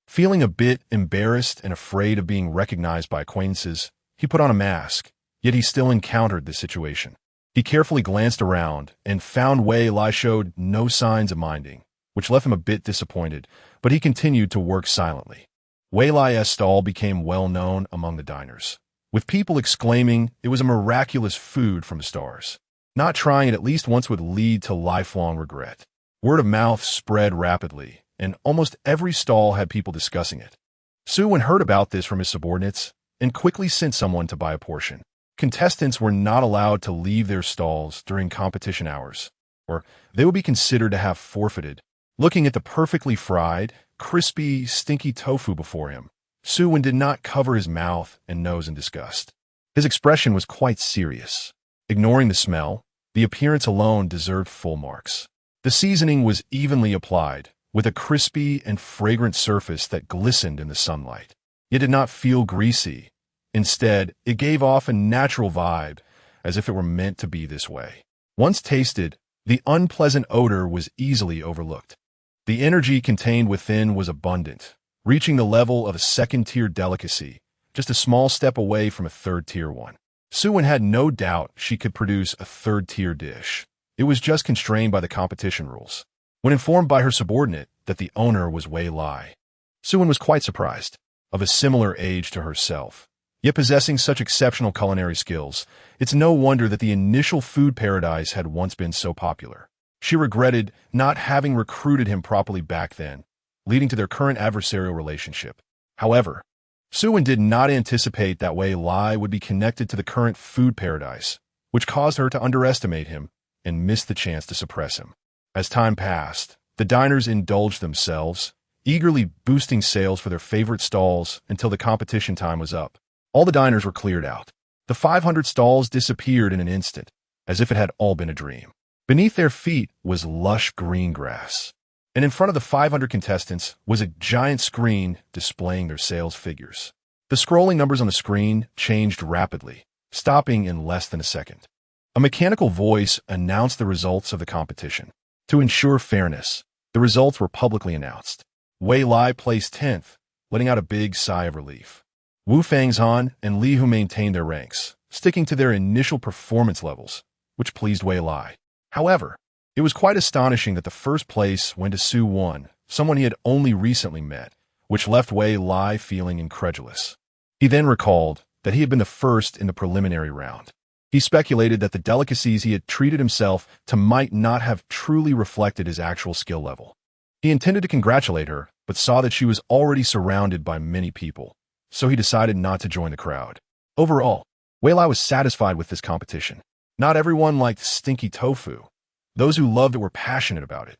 [SPEAKER 1] Feeling a bit embarrassed and afraid of being recognized by acquaintances, he put on a mask, yet he still encountered the situation. He carefully glanced around and found Wei Lai showed no signs of minding, which left him a bit disappointed, but he continued to work silently. Wei Lai's stall became well known among the diners, with people exclaiming it was a miraculous food from the stars. Not trying it at least once would lead to lifelong regret. Word of mouth spread rapidly, and almost every stall had people discussing it. Su heard about this from his subordinates and quickly sent someone to buy a portion. Contestants were not allowed to leave their stalls during competition hours, or they would be considered to have forfeited. Looking at the perfectly fried, crispy, stinky tofu before him, Su did not cover his mouth and nose in disgust. His expression was quite serious. Ignoring the smell, the appearance alone deserved full marks. The seasoning was evenly applied, with a crispy and fragrant surface that glistened in the sunlight. It did not feel greasy. Instead, it gave off a natural vibe, as if it were meant to be this way. Once tasted, the unpleasant odor was easily overlooked. The energy contained within was abundant, reaching the level of a second-tier delicacy, just a small step away from a third-tier one. Su had no doubt she could produce a third-tier dish. It was just constrained by the competition rules. When informed by her subordinate that the owner was Wei Lai, Su was quite surprised. Of a similar age to herself, yet possessing such exceptional culinary skills, it's no wonder that the initial food paradise had once been so popular. She regretted not having recruited him properly back then, leading to their current adversarial relationship. However, Su did not anticipate that Wei Lai would be connected to the current food paradise, which caused her to underestimate him and miss the chance to suppress him. As time passed, the diners indulged themselves, eagerly boosting sales for their favorite stalls until the competition time was up. All the diners were cleared out. The 500 stalls disappeared in an instant, as if it had all been a dream. Beneath their feet was lush green grass, and in front of the 500 contestants was a giant screen displaying their sales figures. The scrolling numbers on the screen changed rapidly, stopping in less than a second. A mechanical voice announced the results of the competition. To ensure fairness, the results were publicly announced. Wei Lai placed 10th, letting out a big sigh of relief. Wu Fangzhan and Li Hu maintained their ranks, sticking to their initial performance levels, which pleased Wei Lai. However, it was quite astonishing that the first place went to Su Wan, someone he had only recently met, which left Wei Lai feeling incredulous. He then recalled that he had been the first in the preliminary round. He speculated that the delicacies he had treated himself to might not have truly reflected his actual skill level. He intended to congratulate her, but saw that she was already surrounded by many people, so he decided not to join the crowd. Overall, Wei Lai was satisfied with this competition. Not everyone liked stinky tofu. Those who loved it were passionate about it,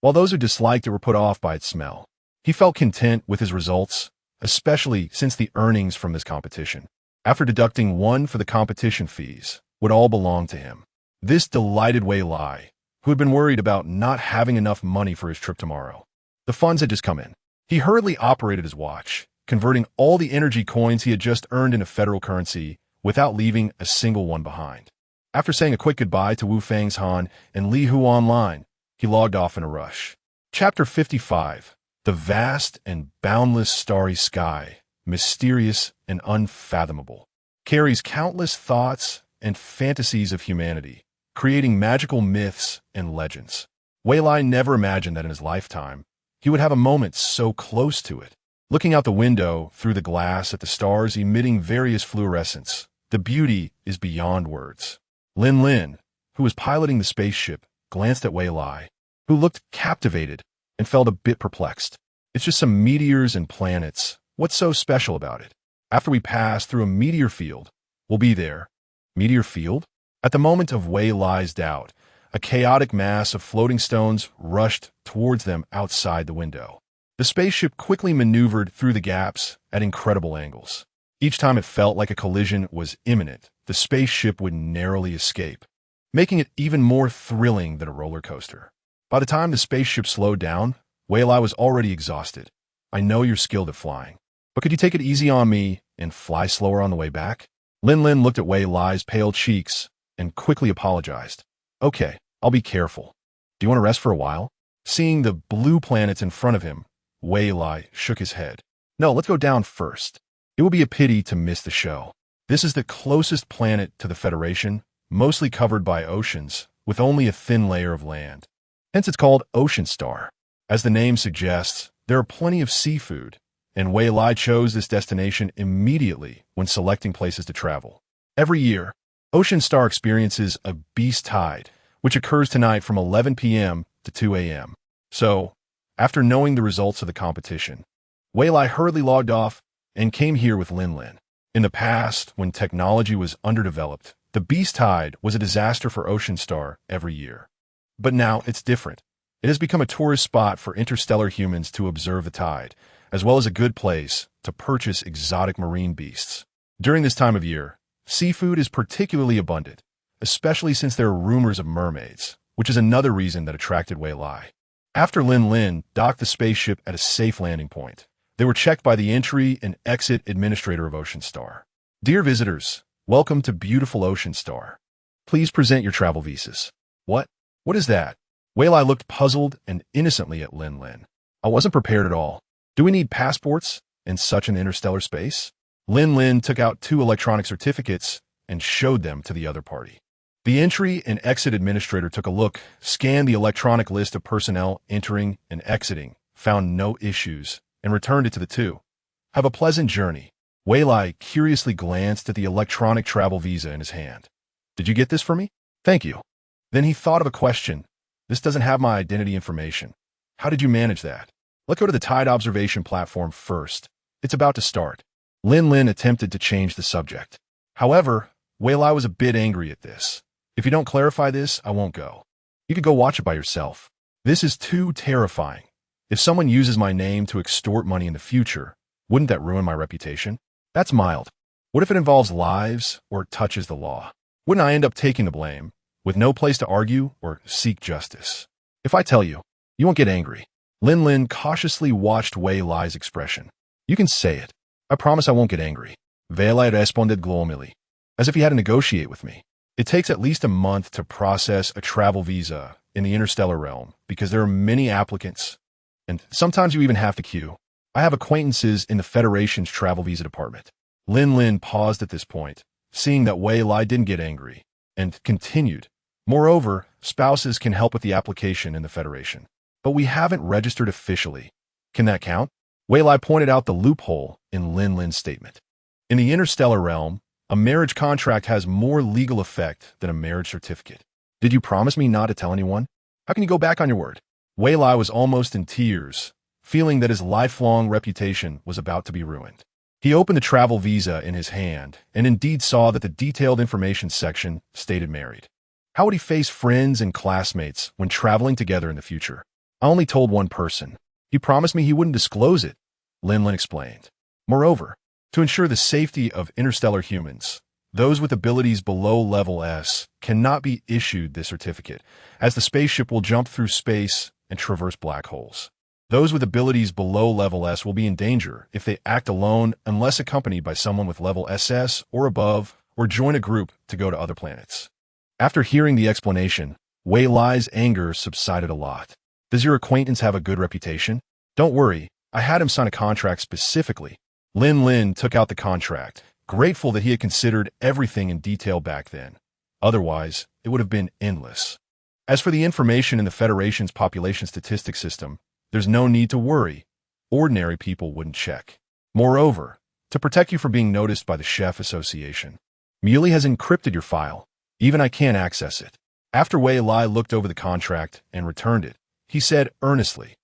[SPEAKER 1] while those who disliked it were put off by its smell. He felt content with his results, especially since the earnings from this competition, after deducting one for the competition fees, would all belong to him. This delighted Wei Lai, who had been worried about not having enough money for his trip tomorrow. The funds had just come in. He hurriedly operated his watch, converting all the energy coins he had just earned into federal currency without leaving a single one behind. After saying a quick goodbye to Wu Fangzhan and Li Hu online, he logged off in a rush. Chapter 55. The vast and boundless starry sky, mysterious and unfathomable, carries countless thoughts and fantasies of humanity, creating magical myths and legends. Wei Lai never imagined that in his lifetime, he would have a moment so close to it. looking out the window through the glass at the stars emitting various fluorescence. The beauty is beyond words. Lin, who was piloting the spaceship, glanced at Wei Lai, who looked captivated and felt a bit perplexed. It's just some meteors and planets. What's so special about it? After we pass through a meteor field, we'll be there. Meteor field? At the moment of Wei Lai's doubt, a chaotic mass of floating stones rushed towards them outside the window. The spaceship quickly maneuvered through the gaps at incredible angles. Each time it felt like a collision was imminent, the spaceship would narrowly escape, making it even more thrilling than a roller coaster. By the time the spaceship slowed down, Wei Lai was already exhausted. I know you're skilled at flying, but could you take it easy on me and fly slower on the way back? Lin looked at Wei Lai's pale cheeks and quickly apologized. Okay, I'll be careful. Do you want to rest for a while? Seeing the blue planets in front of him, Wei Lai shook his head. No, let's go down first. It would be a pity to miss the show. This is the closest planet to the Federation, mostly covered by oceans, with only a thin layer of land. Hence it's called Ocean Star. As the name suggests, there are plenty of seafood, and Wei Lai chose this destination immediately when selecting places to travel. Every year, Ocean Star experiences a beast tide, which occurs tonight from 11 p.m. to 2 a.m. So, after knowing the results of the competition, Wei Lai hurriedly logged off and came here with Lin. In the past, when technology was underdeveloped, the beast tide was a disaster for Ocean Star every year. But now it's different. It has become a tourist spot for interstellar humans to observe the tide, as well as a good place to purchase exotic marine beasts. During this time of year, seafood is particularly abundant, especially since there are rumors of mermaids, which is another reason that attracted Wei Lai. After Lin docked the spaceship at a safe landing point, they were checked by the entry and exit administrator of Ocean Star. Dear visitors, welcome to beautiful Ocean Star. Please present your travel visas. What? What is that? Wei Lai looked puzzled and innocently at Lin. I wasn't prepared at all. Do we need passports in such an interstellar space? Lin took out 2 electronic certificates and showed them to the other party. The entry and exit administrator took a look, scanned the electronic list of personnel entering and exiting, found no issues, and returned it to the 2. Have a pleasant journey. Wei Lai curiously glanced at the electronic travel visa in his hand. Did you get this for me? Thank you. Then he thought of a question. This doesn't have my identity information. How did you manage that? Let's go to the tide observation platform first. It's about to start. Lin attempted to change the subject. However, Wei Lai was a bit angry at this. If you don't clarify this, I won't go. You could go watch it by yourself. This is too terrifying. If someone uses my name to extort money in the future, wouldn't that ruin my reputation? That's mild. What if it involves lives or touches the law? Wouldn't I end up taking the blame, with no place to argue or seek justice? If I tell you, you won't get angry. Lin cautiously watched Wei Lai's expression. You can say it. I promise I won't get angry. Wei Lai responded gloomily, as if he had to negotiate with me. It takes at least a month to process a travel visa in the interstellar realm because there are many applicants, and sometimes you even have to queue. I have acquaintances in the Federation's travel visa department. Lin paused at this point, seeing that Wei Lai didn't get angry, and continued. Moreover, spouses can help with the application in the Federation. But we haven't registered officially. Can that count? Wei Lai pointed out the loophole in Lin's statement. In the interstellar realm, a marriage contract has more legal effect than a marriage certificate. Did you promise me not to tell anyone? How can you go back on your word? Wei Lai was almost in tears, feeling that his lifelong reputation was about to be ruined. He opened the travel visa in his hand and indeed saw that the detailed information section stated married. How would he face friends and classmates when traveling together in the future? I only told one person. He promised me he wouldn't disclose it, Lin explained. Moreover, to ensure the safety of interstellar humans, those with abilities below level S cannot be issued this certificate, as the spaceship will jump through space and traverse black holes. Those with abilities below level S will be in danger if they act alone unless accompanied by someone with level SS or above or join a group to go to other planets. After hearing the explanation, Wei Lai's anger subsided a lot. Does your acquaintance have a good reputation? Don't worry, I had him sign a contract specifically. Lin took out the contract, grateful that he had considered everything in detail back then. Otherwise, it would have been endless. As for the information in the Federation's population statistics system, there's no need to worry. ordinary people wouldn't check. Moreover, to protect you from being noticed by the Chef Association, Muley has encrypted your file. Even I can't access it. After Wei Lai looked over the contract and returned it, he said earnestly,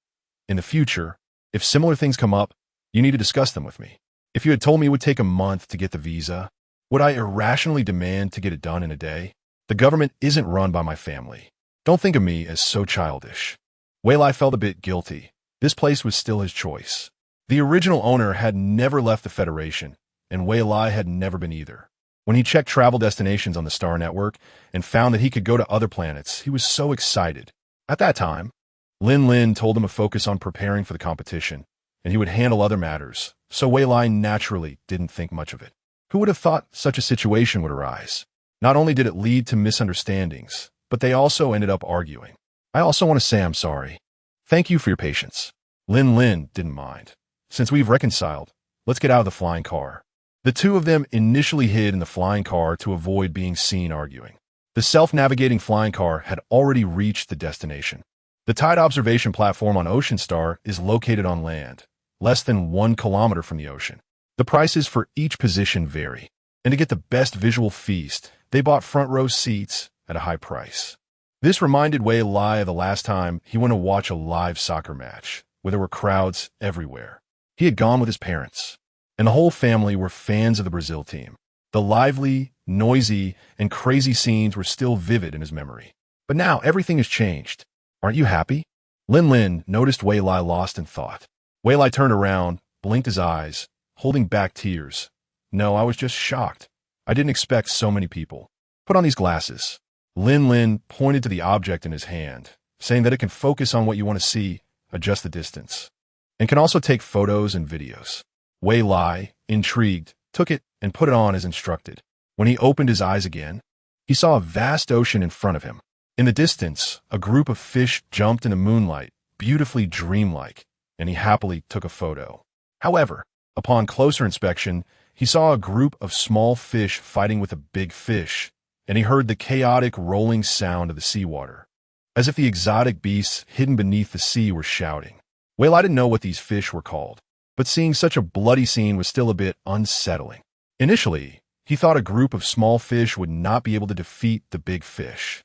[SPEAKER 1] "In the future, if similar things come up, you need to discuss them with me. If you had told me it would take a month to get the visa, would I irrationally demand to get it done in a day? The government isn't run by my family. Don't think of me as so childish." Wei Lai felt a bit guilty. This place was still his choice. The original owner had never left the Federation, and Wei Lai had never been either. When he checked travel destinations on the Star Network and found that he could go to other planets, he was so excited. At that time, Lin Lin told him to focus on preparing for the competition, and he would handle other matters, so Wei Lai naturally didn't think much of it. Who would have thought such a situation would arise? Not only did it lead to misunderstandings, but they also ended up arguing. "I also want to say I'm sorry. Thank you for your patience." Lin Lin didn't mind. "Since we've reconciled, let's get out of the flying car." The two of them initially hid in the flying car to avoid being seen arguing. The self-navigating flying car had already reached the destination. The tide observation platform on Ocean Star is located on land, less than 1 kilometer from the ocean. The prices for each position vary, and to get the best visual feast, they bought front row seats at a high price. This reminded Wei Lai of the last time he went to watch a live soccer match, where there were crowds everywhere. He had gone with his parents, and the whole family were fans of the Brazil team. The lively, noisy, and crazy scenes were still vivid in his memory. But now everything has changed. "Aren't you happy?" Lin Lin noticed Wei Lai lost in thought. Wei Lai turned around, blinked his eyes, holding back tears. "No, I was just shocked. I didn't expect so many people. Put on these glasses." Lin Lin pointed to the object in his hand, saying that it can focus on what you want to see, adjust the distance, and can also take photos and videos. Wei Lai, intrigued, took it and put it on as instructed. When he opened his eyes again, he saw a vast ocean in front of him. In the distance, a group of fish jumped in the moonlight, beautifully dreamlike, and he happily took a photo. However, upon closer inspection, he saw a group of small fish fighting with a big fish, and he heard the chaotic rolling sound of the seawater, as if the exotic beasts hidden beneath the sea were shouting. Wei Lai didn't know what these fish were called, but seeing such a bloody scene was still a bit unsettling. Initially, he thought a group of small fish would not be able to defeat the big fish.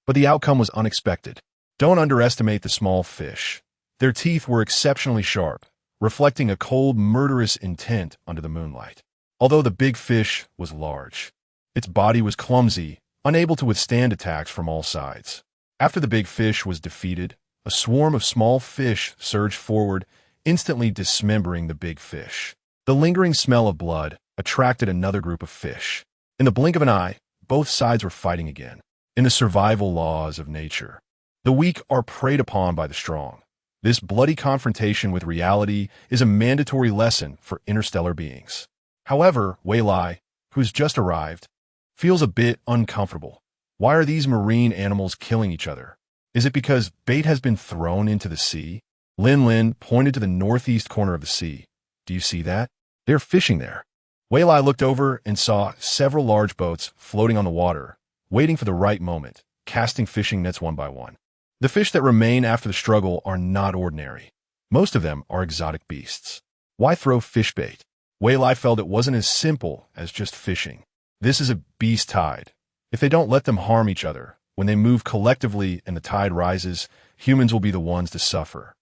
[SPEAKER 1] But the outcome was unexpected. Don't underestimate the small fish. Their teeth were exceptionally sharp, reflecting a cold, murderous intent under the moonlight. Although the big fish was large, its body was clumsy, unable to withstand attacks from all sides. After the big fish was defeated, a swarm of small fish surged forward, instantly dismembering the big fish. The lingering smell of blood attracted another group of fish. In the blink of an eye, both sides were fighting again. In the survival laws of nature, the weak are preyed upon by the strong. This bloody confrontation with reality is a mandatory lesson for interstellar beings. However, Wei Lai, who's just arrived, feels a bit uncomfortable. Why are these marine animals killing each other? Is it because bait has been thrown into the sea? Lin Lin pointed to the northeast corner of the sea. "Do you see that? They're fishing there." Wei Lai looked over and saw several large boats floating on the water, waiting for the right moment, casting fishing nets one by one. The fish that remain after the struggle are not ordinary. Most of them are exotic beasts. Why throw fish bait? Wei Lai felt it wasn't as simple as just fishing. This is a beast tide. If they don't let them harm each other, when they move collectively and the tide rises, humans will be the ones to suffer.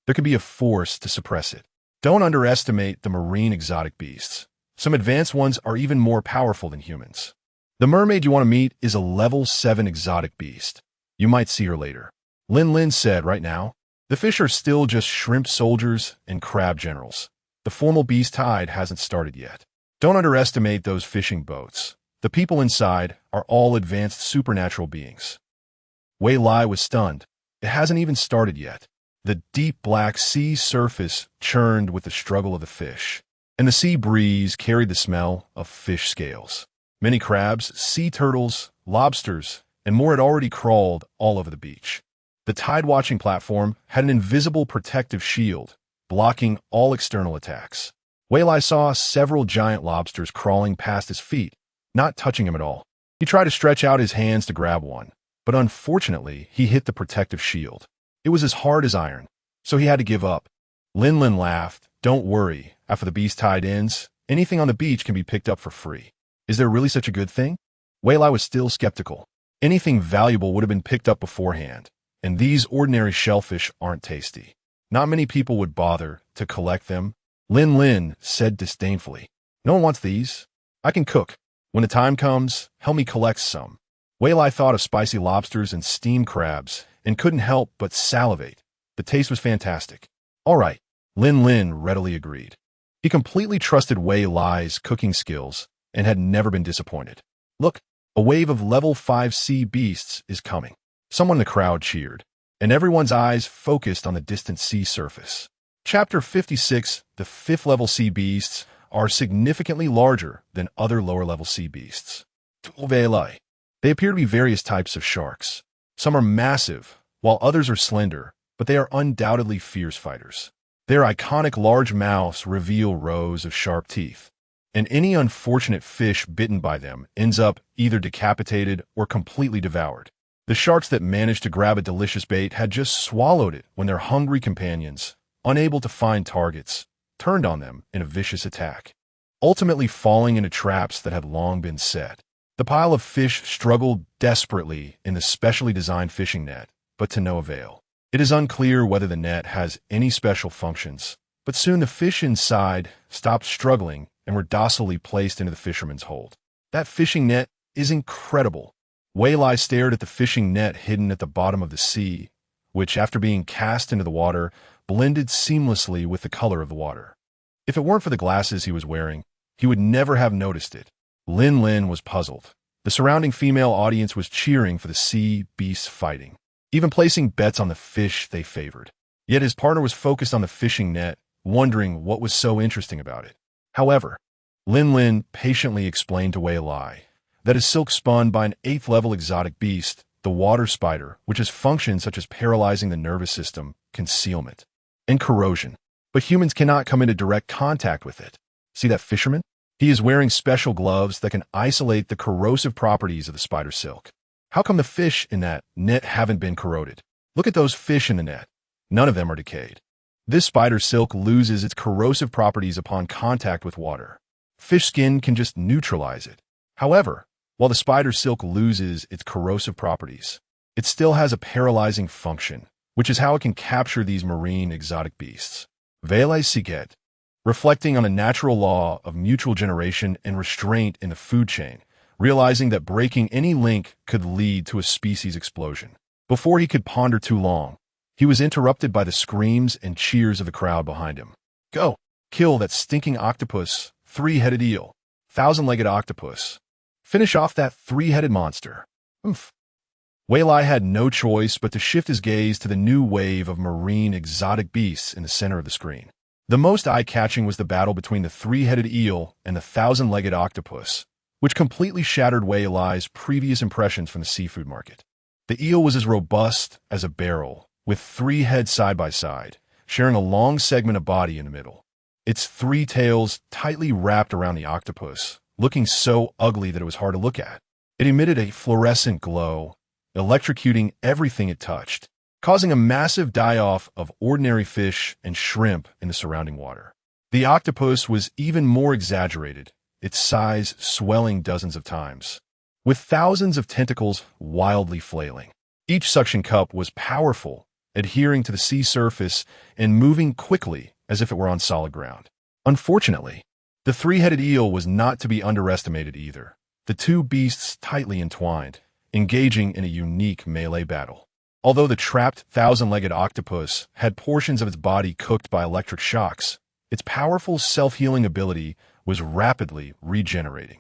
[SPEAKER 1] There could be a force to suppress it. Don't underestimate the marine exotic beasts. Some advanced ones are even more powerful than humans. The mermaid you want to meet is a level 7 exotic beast. You might see her later. Lin Lin said right now, the fish are still just shrimp soldiers and crab generals. The formal beast tide hasn't started yet. Don't underestimate those fishing boats. The people inside are all advanced supernatural beings. Wei Lai was stunned. It hasn't even started yet. The deep black sea surface churned with the struggle of the fish, and the sea breeze carried the smell of fish scales. Many crabs, sea turtles, lobsters, and more had already crawled all over the beach. The tide-watching platform had an invisible protective shield, blocking all external attacks. Wei Lai saw several giant lobsters crawling past his feet, not touching him at all. He tried to stretch out his hands to grab one, but unfortunately, he hit the protective shield. It was as hard as iron, so he had to give up. Lin Lin laughed. Don't worry, after the beast tide ends, anything on the beach can be picked up for free. Is there really such a good thing? Wei Lai was still skeptical. Anything valuable would have been picked up beforehand, and these ordinary shellfish aren't tasty. Not many people would bother to collect them. Lin Lin said disdainfully. No one wants these. I can cook. When the time comes, help me collect some. Wei Lai thought of spicy lobsters and steamed crabs and couldn't help but salivate. The taste was fantastic. All right, Lin Lin readily agreed. He completely trusted Wei Lai's cooking skills and had never been disappointed. Look, a wave of level 5 sea beasts is coming. Someone in the crowd cheered, and everyone's eyes focused on the distant sea surface. Chapter 56, the 5th level sea beasts are significantly larger than other lower-level sea beasts. They appear to be various types of sharks. Some are massive, while others are slender, but they are undoubtedly fierce fighters. Their iconic large mouths reveal rows of sharp teeth, and any unfortunate fish bitten by them ends up either decapitated or completely devoured. The sharks that managed to grab a delicious bait had just swallowed it when their hungry companions, unable to find targets, turned on them in a vicious attack, ultimately falling into traps that had long been set. The pile of fish struggled desperately in the specially designed fishing net, but to no avail. It is unclear whether the net has any special functions, but soon the fish inside stopped struggling and were docilely placed into the fisherman's hold. That fishing net is incredible. Wei Lai stared at the fishing net hidden at the bottom of the sea, which, after being cast into the water, blended seamlessly with the color of the water. If it weren't for the glasses he was wearing, he would never have noticed it. Lin Lin was puzzled. The surrounding female audience was cheering for the sea beasts fighting, even placing bets on the fish they favored. Yet his partner was focused on the fishing net, wondering what was so interesting about it. However, Lin Lin patiently explained to Wei Lai that is silk spun by an 8th level exotic beast, the water spider, which has functions such as paralyzing the nervous system, concealment, and corrosion. But humans cannot come into direct contact with it. See that fisherman? He is wearing special gloves that can isolate the corrosive properties of the spider silk. How come the fish in that net haven't been corroded? Look at those fish in the net. None of them are decayed. This spider silk loses its corrosive properties upon contact with water. Fish skin can just neutralize it. However, while the spider silk loses its corrosive properties, it still has a paralyzing function, which is how it can capture these marine exotic beasts. Vele Siget, reflecting on a natural law of mutual generation and restraint in the food chain, realizing that breaking any link could lead to a species explosion. Before he could ponder too long, he was interrupted by the screams and cheers of the crowd behind him. Go! Kill that stinking octopus, 3-headed eel, 1,000-legged octopus. Finish off that 3-headed monster. Oomph. Wei Lai had no choice but to shift his gaze to the new wave of marine exotic beasts in the center of the screen. The most eye-catching was the battle between the 3-headed eel and the 1,000-legged octopus, which completely shattered Wei Lai's previous impressions from the seafood market. The eel was as robust as a barrel, with 3 heads side by side, sharing a long segment of body in the middle. Its 3 tails tightly wrapped around the octopus, looking so ugly that it was hard to look at. It emitted a fluorescent glow, electrocuting everything it touched, causing a massive die-off of ordinary fish and shrimp in the surrounding water. The octopus was even more exaggerated, its size swelling dozens of times, with thousands of tentacles wildly flailing. Each suction cup was powerful, adhering to the sea surface and moving quickly as if it were on solid ground. Unfortunately, the 3-headed eel was not to be underestimated either. The 2 beasts tightly entwined, engaging in a unique melee battle. Although the trapped 1,000-legged octopus had portions of its body cooked by electric shocks, its powerful self-healing ability was rapidly regenerating.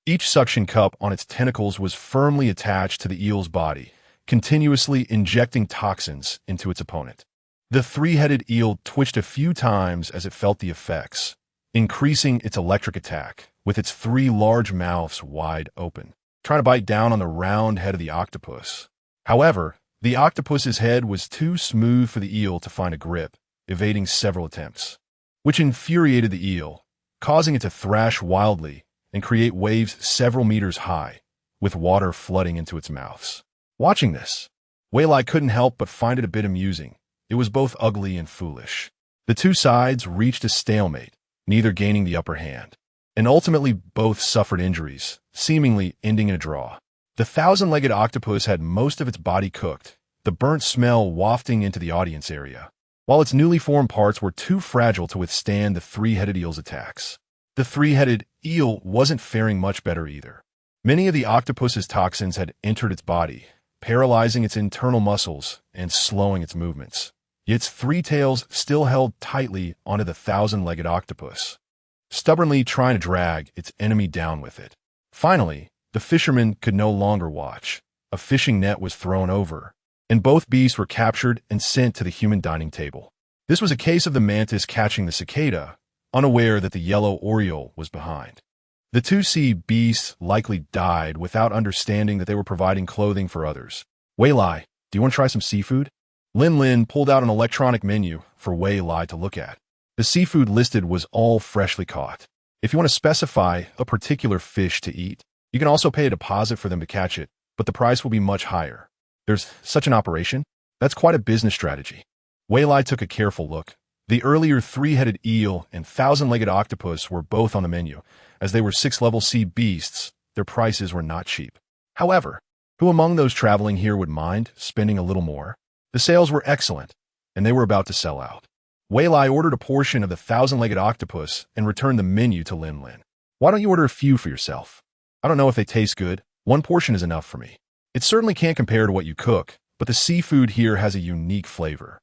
[SPEAKER 1] Each suction cup on its tentacles was firmly attached to the eel's body, continuously injecting toxins into its opponent. The 3-headed eel twitched a few times as it felt the effects, increasing its electric attack, with its 3 large mouths wide open, trying to bite down on the round head of the octopus. However, the octopus's head was too smooth for the eel to find a grip, evading several attempts, which infuriated the eel, causing it to thrash wildly and create waves several meters high, with water flooding into its mouths. Watching this, Wei Lai couldn't help but find it a bit amusing. It was both ugly and foolish. The two sides reached a stalemate, neither gaining the upper hand. And ultimately both suffered injuries, seemingly ending in a draw. The thousand-legged octopus had most of its body cooked, the burnt smell wafting into the audience area, while its newly formed parts were too fragile to withstand the three-headed eel's attacks. The three-headed eel wasn't faring much better either. Many of the octopus's toxins had entered its body, paralyzing its internal muscles and slowing its movements. Yet its three tails still held tightly onto the thousand-legged octopus, stubbornly trying to drag its enemy down with it. Finally, the fisherman could no longer watch. A fishing net was thrown over, and both beasts were captured and sent to the human dining table. This was a case of the mantis catching the cicada, unaware that the yellow oriole was behind. The two sea beasts likely died without understanding that they were providing clothing for others. Wei Lai, do you want to try some seafood? Lin Lin pulled out an electronic menu for Wei Lai to look at. The seafood listed was all freshly caught. If you want to specify a particular fish to eat, you can also pay a deposit for them to catch it, but the price will be much higher. There's such an operation? That's quite a business strategy. Wei Lai took a careful look. The earlier three-headed eel and thousand-legged octopus were both on the menu. As they were six-level sea beasts, their prices were not cheap. However, who among those traveling here would mind spending a little more? The sales were excellent, and they were about to sell out. Wei Lai ordered a portion of the thousand-legged octopus and returned the menu to Lin Lin. Why don't you order a few for yourself? I don't know if they taste good. One portion is enough for me. It certainly can't compare to what you cook, but the seafood here has a unique flavor.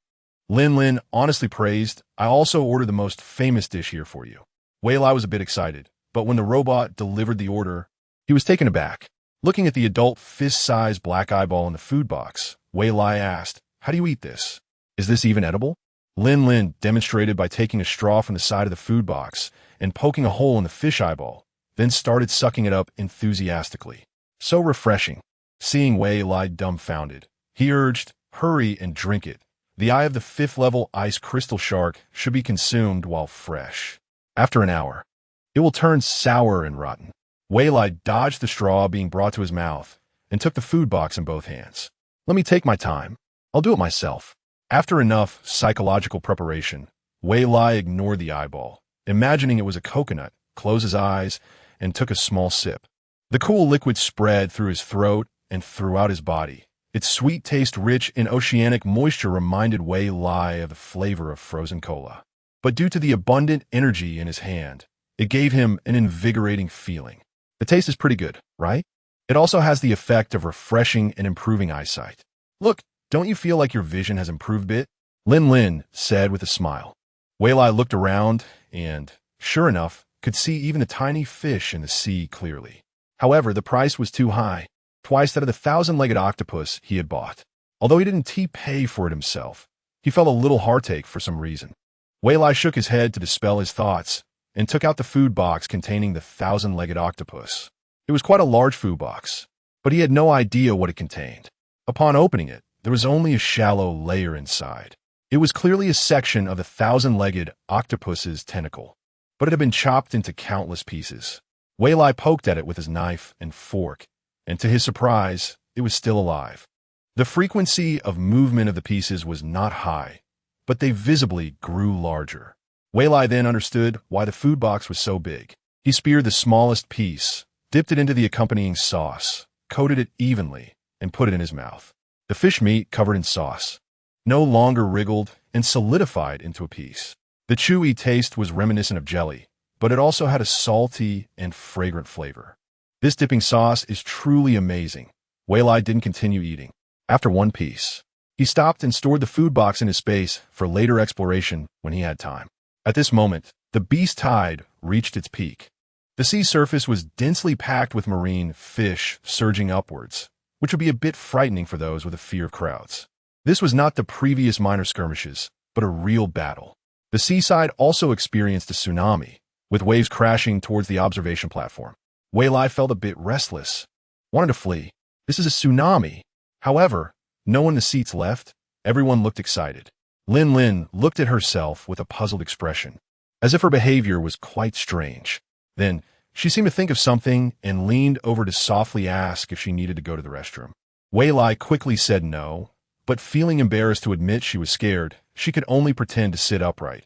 [SPEAKER 1] Lin Lin honestly praised, I also ordered the most famous dish here for you. Wei Lai was a bit excited, but when the robot delivered the order, he was taken aback. Looking at the adult fist-sized black eyeball in the food box, Wei Lai asked, how do you eat this? Is this even edible? Lin Lin demonstrated by taking a straw from the side of the food box and poking a hole in the fish eyeball, then started sucking it up enthusiastically. So refreshing. Seeing Wei Lai dumbfounded, he urged, hurry and drink it. The eye of the fifth-level ice crystal shark should be consumed while fresh. After an hour, it will turn sour and rotten. Wei Lai dodged the straw being brought to his mouth and took the food box in both hands. Let me take my time. I'll do it myself. After enough psychological preparation, Wei Lai ignored the eyeball, imagining it was a coconut, closed his eyes, and took a small sip. The cool liquid spread through his throat and throughout his body. Its sweet taste rich in oceanic moisture reminded Wei Lai of the flavor of frozen cola. But due to the abundant energy in his hand, it gave him an invigorating feeling. The taste is pretty good, right? It also has the effect of refreshing and improving eyesight. Look, don't you feel like your vision has improved a bit? Lin Lin said with a smile. Wei Lai looked around and, sure enough, could see even the tiny fish in the sea clearly. However, the price was too high, twice that of the thousand-legged octopus he had bought. Although he didn't pay for it himself, he felt a little heartache for some reason. Wei Lai shook his head to dispel his thoughts and took out the food box containing the thousand-legged octopus. It was quite a large food box, but he had no idea what it contained. Upon opening it, there was only a shallow layer inside. It was clearly a section of the thousand-legged octopus's tentacle, but it had been chopped into countless pieces. Wei Lai poked at it with his knife and fork, and to his surprise, it was still alive. The frequency of movement of the pieces was not high, but they visibly grew larger. Wei Lai then understood why the food box was so big. He speared the smallest piece, dipped it into the accompanying sauce, coated it evenly, and put it in his mouth. The fish meat, covered in sauce, no longer wriggled and solidified into a piece. The chewy taste was reminiscent of jelly, but it also had a salty and fragrant flavor. This dipping sauce is truly amazing. Wei Lai didn't continue eating. After one piece, he stopped and stored the food box in his space for later exploration when he had time. At this moment, the beast tide reached its peak. The sea surface was densely packed with marine fish surging upwards, which would be a bit frightening for those with a fear of crowds. This was not the previous minor skirmishes, but a real battle. The seaside also experienced a tsunami, with waves crashing towards the observation platform. Wei Lai felt a bit restless, wanted to flee. This is a tsunami. However, no one in the seats left. Everyone looked excited. Lin Lin looked at herself with a puzzled expression, as if her behavior was quite strange. Then, she seemed to think of something and leaned over to softly ask if she needed to go to the restroom. Wei Lai quickly said no, but feeling embarrassed to admit she was scared, she could only pretend to sit upright,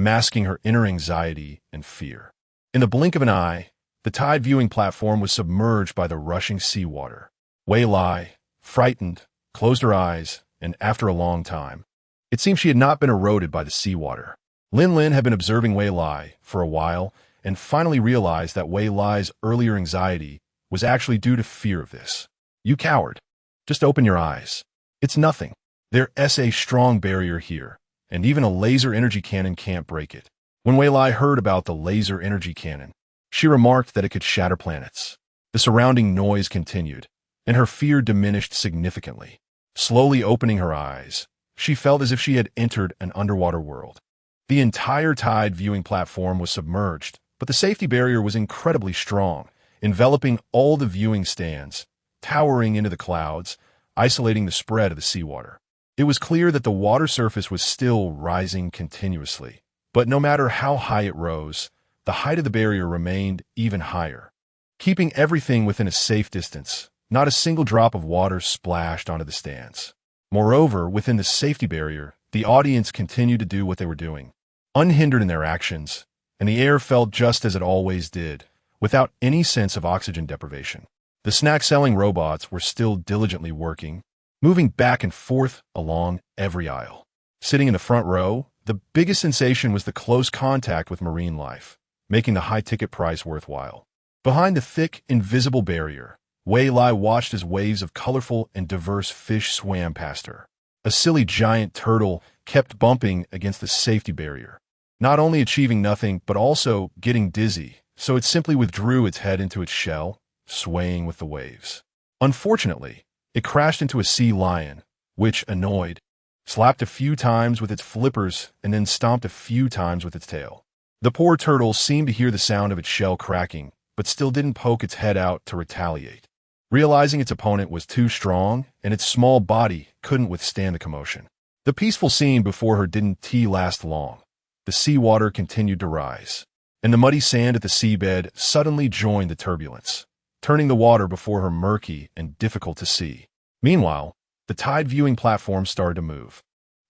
[SPEAKER 1] masking her inner anxiety and fear. In the blink of an eye, the tide viewing platform was submerged by the rushing seawater. Wei Lai, frightened, closed her eyes, and after a long time, it seemed she had not been eroded by the seawater. Lin Lin had been observing Wei Lai for a while and finally realized that Wei Lai's earlier anxiety was actually due to fear of this. "You coward. Just open your eyes. It's nothing. There's a strong barrier here, and even a laser energy cannon can't break it." When Wei Lai heard about the laser energy cannon, she remarked that it could shatter planets. The surrounding noise continued, and her fear diminished significantly. Slowly opening her eyes, she felt as if she had entered an underwater world. The entire tide viewing platform was submerged, but the safety barrier was incredibly strong, enveloping all the viewing stands, towering into the clouds, isolating the spread of the seawater. It was clear that the water surface was still rising continuously, but no matter how high it rose, the height of the barrier remained even higher, keeping everything within a safe distance. Not a single drop of water splashed onto the stands. Moreover, within the safety barrier, the audience continued to do what they were doing, unhindered in their actions, and the air felt just as it always did, without any sense of oxygen deprivation. The snack-selling robots were still diligently working, moving back and forth along every aisle. Sitting in the front row, the biggest sensation was the close contact with marine life, making the high-ticket price worthwhile. Behind the thick, invisible barrier, Wei Lai watched as waves of colorful and diverse fish swam past her. A silly giant turtle kept bumping against the safety barrier, not only achieving nothing but also getting dizzy, so it simply withdrew its head into its shell, swaying with the waves. Unfortunately, it crashed into a sea lion, which, annoyed, slapped a few times with its flippers and then stomped a few times with its tail. The poor turtle seemed to hear the sound of its shell cracking, but still didn't poke its head out to retaliate. Realizing its opponent was too strong and its small body couldn't withstand the commotion. The peaceful scene before her didn't last long. The seawater continued to rise, and the muddy sand at the seabed suddenly joined the turbulence, turning the water before her murky and difficult to see. Meanwhile, the tide viewing platform started to move.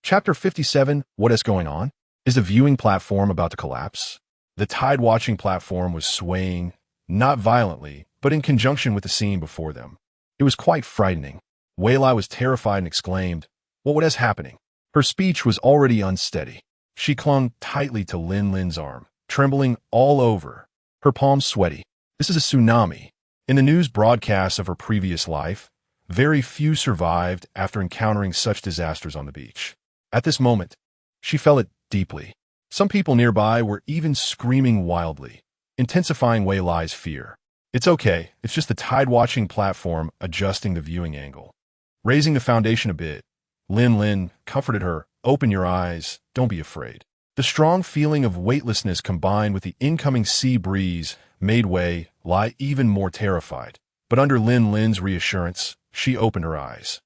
[SPEAKER 1] Chapter 57, What is going on? Is the viewing platform about to collapse? The tide watching platform was swaying, not violently, but in conjunction with the scene before them. It was quite frightening. Wei Lai was terrified and exclaimed, "What is happening?" Her speech was already unsteady. She clung tightly to Lin Lin's arm, trembling all over, her palms sweaty. This is a tsunami. In the news broadcasts of her previous life, very few survived after encountering such disasters on the beach. At this moment, she felt it deeply. Some people nearby were even screaming wildly, intensifying Wei Lai's fear. "It's okay, it's just the tide-watching platform adjusting the viewing angle." Raising the foundation a bit, Lin Lin comforted her, "Open your eyes, don't be afraid." The strong feeling of weightlessness combined with the incoming sea breeze made Wei Lai even more terrified. But under Lin Lin's reassurance, she opened her eyes.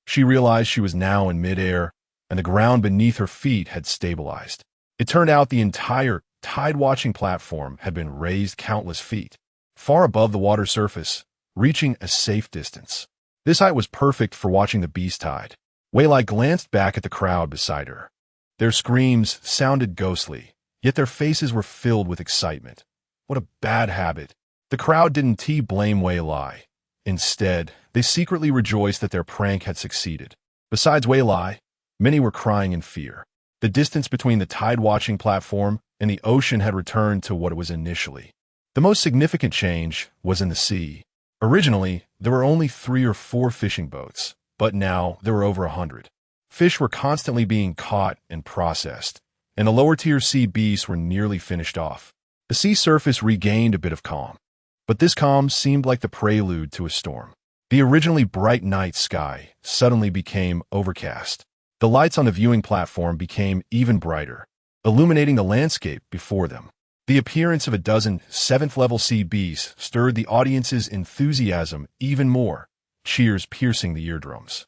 [SPEAKER 1] She realized she was now in midair, and the ground beneath her feet had stabilized. It turned out the entire tide-watching platform had been raised countless feet, far above the water surface, reaching a safe distance. This height was perfect for watching the beast tide. Wei Lai glanced back at the crowd beside her. Their screams sounded ghostly, yet their faces were filled with excitement. What a bad habit. The crowd didn't blame Wei Lai. Instead, they secretly rejoiced that their prank had succeeded. Besides Wei Lai, many were crying in fear. The distance between the tide-watching platform and the ocean had returned to what it was initially. The most significant change was in the sea. Originally, there were only 3 or 4 fishing boats, but now there were over 100. Fish were constantly being caught and processed, and the lower-tier sea beasts were nearly finished off. The sea surface regained a bit of calm, but this calm seemed like the prelude to a storm. The originally bright night sky suddenly became overcast. The lights on the viewing platform became even brighter, illuminating the landscape before them. The appearance of a dozen 7th-level sea beasts stirred the audience's enthusiasm even more, cheers piercing the eardrums.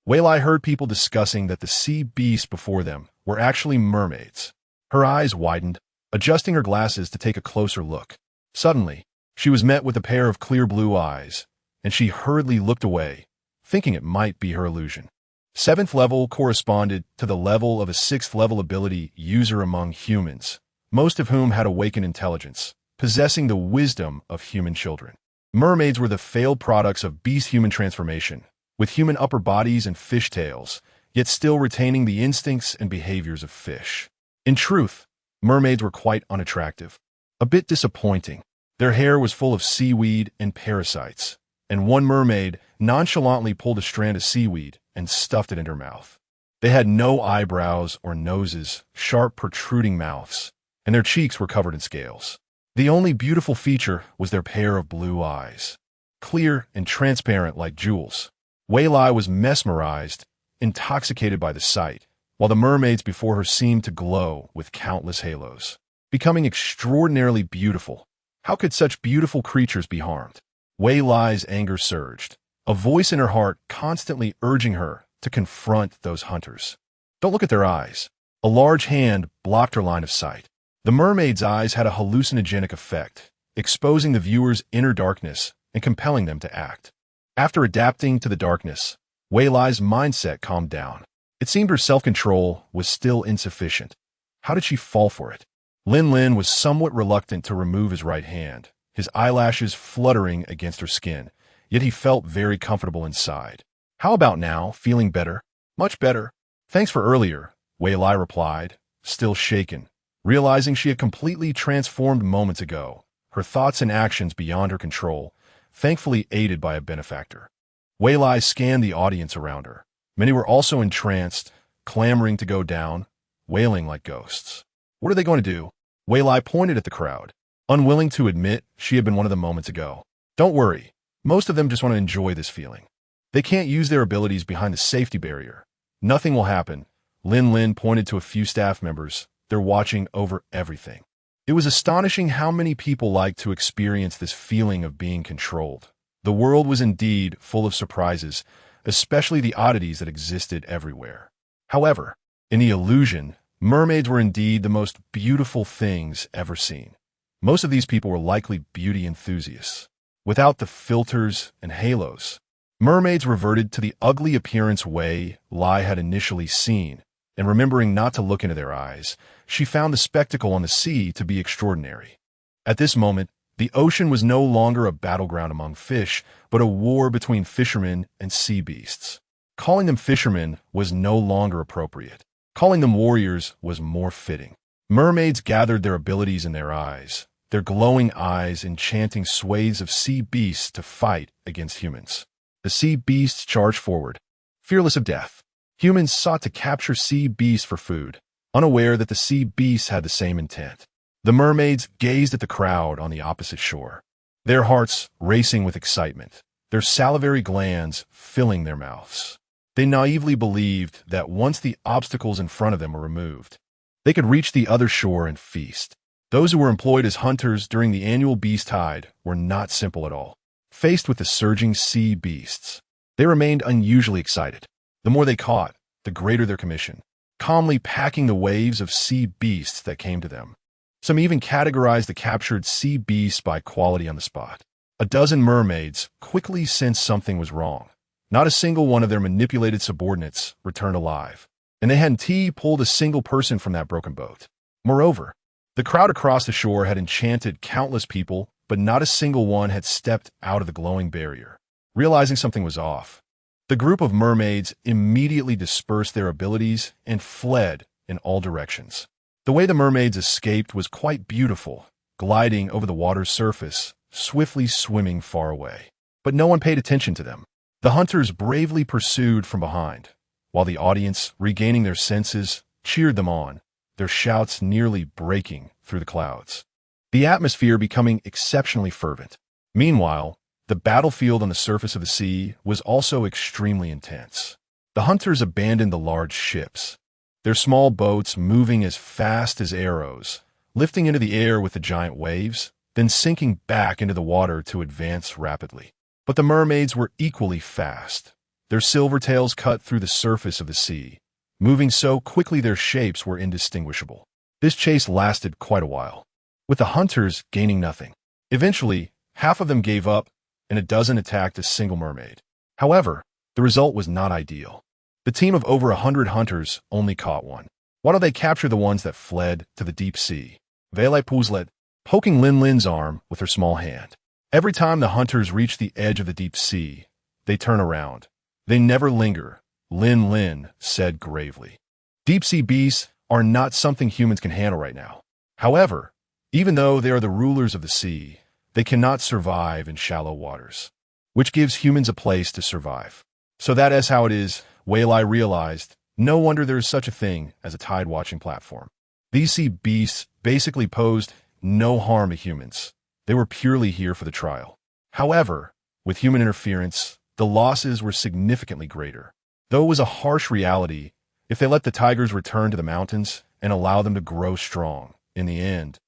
[SPEAKER 1] Wei Lai heard people discussing that the sea beasts before them were actually mermaids. Her eyes widened, adjusting her glasses to take a closer look. Suddenly, she was met with a pair of clear blue eyes, and she hurriedly looked away, thinking it might be her illusion. 7th level corresponded to the level of a 6th level ability user among humans, most of whom had awakened intelligence, possessing the wisdom of human children. Mermaids were the failed products of beast-human transformation, with human upper bodies and fish tails, yet still retaining the instincts and behaviors of fish. In truth, mermaids were quite unattractive. A bit disappointing. Their hair was full of seaweed and parasites, and one mermaid nonchalantly pulled a strand of seaweed and stuffed it in her mouth. They had no eyebrows or noses, sharp protruding mouths, and their cheeks were covered in scales. The only beautiful feature was their pair of blue eyes, clear and transparent like jewels. Wei-Lai was mesmerized, intoxicated by the sight, while the mermaids before her seemed to glow with countless halos. Becoming extraordinarily beautiful, how could such beautiful creatures be harmed? Wei-Lai's anger surged, a voice in her heart constantly urging her to confront those hunters. Don't look at their eyes. A large hand blocked her line of sight. The mermaid's eyes had a hallucinogenic effect, exposing the viewer's inner darkness and compelling them to act. After adapting to the darkness, Wei-Lai's mindset calmed down. It seemed her self-control was still insufficient. How did she fall for it? Lin was somewhat reluctant to remove his right hand, his eyelashes fluttering against her skin, yet he felt very comfortable inside. How about now, feeling better? Much better. Thanks for earlier, Wei-Lai replied, still shaken, realizing she had completely transformed moments ago, her thoughts and actions beyond her control, thankfully aided by a benefactor. Wei-Lai scanned the audience around her. Many were also entranced, clamoring to go down, wailing like ghosts. What are they going to do? Wei-Lai pointed at the crowd, unwilling to admit she had been one of them moments ago. Don't worry, most of them just want to enjoy this feeling. They can't use their abilities behind the safety barrier. Nothing will happen. Lin pointed to a few staff members. They're watching over everything. It was astonishing how many people liked to experience this feeling of being controlled. The world was indeed full of surprises, especially the oddities that existed everywhere. However, in the illusion, mermaids were indeed the most beautiful things ever seen. Most of these people were likely beauty enthusiasts. Without the filters and halos, mermaids reverted to the ugly appearance Wei-Lai had initially seen, and remembering not to look into their eyes, she found the spectacle on the sea to be extraordinary. At this moment, the ocean was no longer a battleground among fish, but a war between fishermen and sea beasts. Calling them fishermen was no longer appropriate. Calling them warriors was more fitting. Mermaids gathered their abilities in their eyes, their glowing eyes enchanting swathes of sea beasts to fight against humans. The sea beasts charged forward, fearless of death. Humans sought to capture sea beasts for food, unaware that the sea beasts had the same intent. The mermaids gazed at the crowd on the opposite shore, their hearts racing with excitement, their salivary glands filling their mouths. They naively believed that once the obstacles in front of them were removed, they could reach the other shore and feast. Those who were employed as hunters during the annual beast tide were not simple at all. Faced with the surging sea beasts, they remained unusually excited. The more they caught, the greater their commission, calmly packing the waves of sea beasts that came to them. Some even categorized the captured sea beasts by quality on the spot. A dozen mermaids quickly sensed something was wrong. Not a single one of their manipulated subordinates returned alive, and they hadn't pulled a single person from that broken boat. Moreover, the crowd across the shore had enchanted countless people, but not a single one had stepped out of the glowing barrier. Realizing something was off, the group of mermaids immediately dispersed their abilities and fled in all directions. The way the mermaids escaped was quite beautiful, gliding over the water's surface, swiftly swimming far away. But no one paid attention to them. The hunters bravely pursued from behind, while the audience, regaining their senses, cheered them on, their shouts nearly breaking through the clouds. The atmosphere becoming exceptionally fervent. Meanwhile, the battlefield on the surface of the sea was also extremely intense. The hunters abandoned the large ships, their small boats moving as fast as arrows, lifting into the air with the giant waves, then sinking back into the water to advance rapidly. But the mermaids were equally fast. Their silver tails cut through the surface of the sea, moving so quickly their shapes were indistinguishable. This chase lasted quite a while, with the hunters gaining nothing. Eventually, half of them gave up, and a dozen attacked a single mermaid. However, the result was not ideal. The team of over 100 hunters only caught one. Why don't they capture the ones that fled to the deep sea? Vele Puzlet, poking Lin Lin's arm with her small hand. Every time the hunters reach the edge of the deep sea, they turn around. They never linger, Lin Lin said gravely. Deep-sea beasts are not something humans can handle right now. However, even though they are the rulers of the sea, they cannot survive in shallow waters, which gives humans a place to survive. So that is how it is, Wei Lai realized. No wonder there is such a thing as a tide-watching platform. These sea beasts basically posed no harm to humans. They were purely here for the trial. However, with human interference, the losses were significantly greater. Though it was a harsh reality, if they let the tigers return to the mountains and allow them to grow strong, in the end,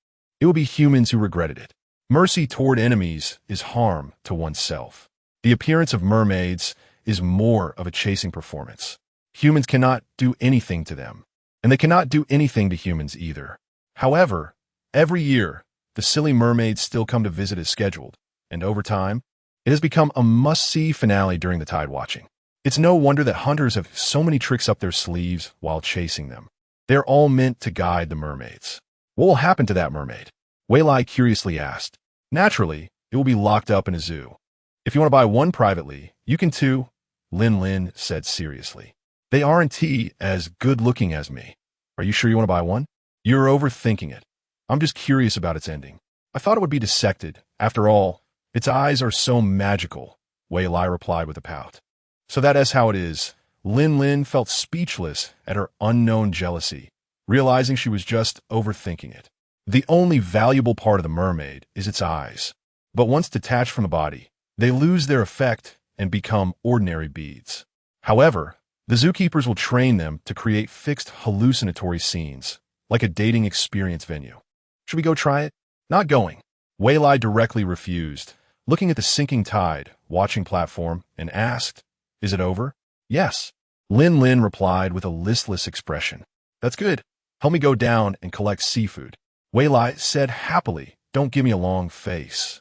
[SPEAKER 1] it will be humans who regretted it. Mercy toward enemies is harm to oneself. The appearance of mermaids is more of a chasing performance. Humans cannot do anything to them, and they cannot do anything to humans either. However, every year, the silly mermaids still come to visit as scheduled, and over time, it has become a must-see finale during the tide watching. It's no wonder that hunters have so many tricks up their sleeves while chasing them. They're all meant to guide the mermaids. What will happen to that mermaid? Wei Lai curiously asked. Naturally, it will be locked up in a zoo. If you want to buy one privately, you can too, Lin Lin said seriously. They aren't as good-looking as me. Are you sure you want to buy one? You're overthinking it. I'm just curious about its ending. I thought it would be dissected. After all, its eyes are so magical, Wei Lai replied with a pout. So that is how it is. Lin Lin felt speechless at her unknown jealousy, realizing she was just overthinking it. The only valuable part of the mermaid is its eyes. But once detached from the body, they lose their effect and become ordinary beads. However, the zookeepers will train them to create fixed hallucinatory scenes, like a dating experience venue. Should we go try it? Not going. Wei Lai directly refused, looking at the sinking tide, watching platform, and asked, "Is it over?" "Yes." Lin Lin replied with a listless expression. "That's good. Help me go down and collect seafood." Wei Lai said happily, "Don't give me a long face."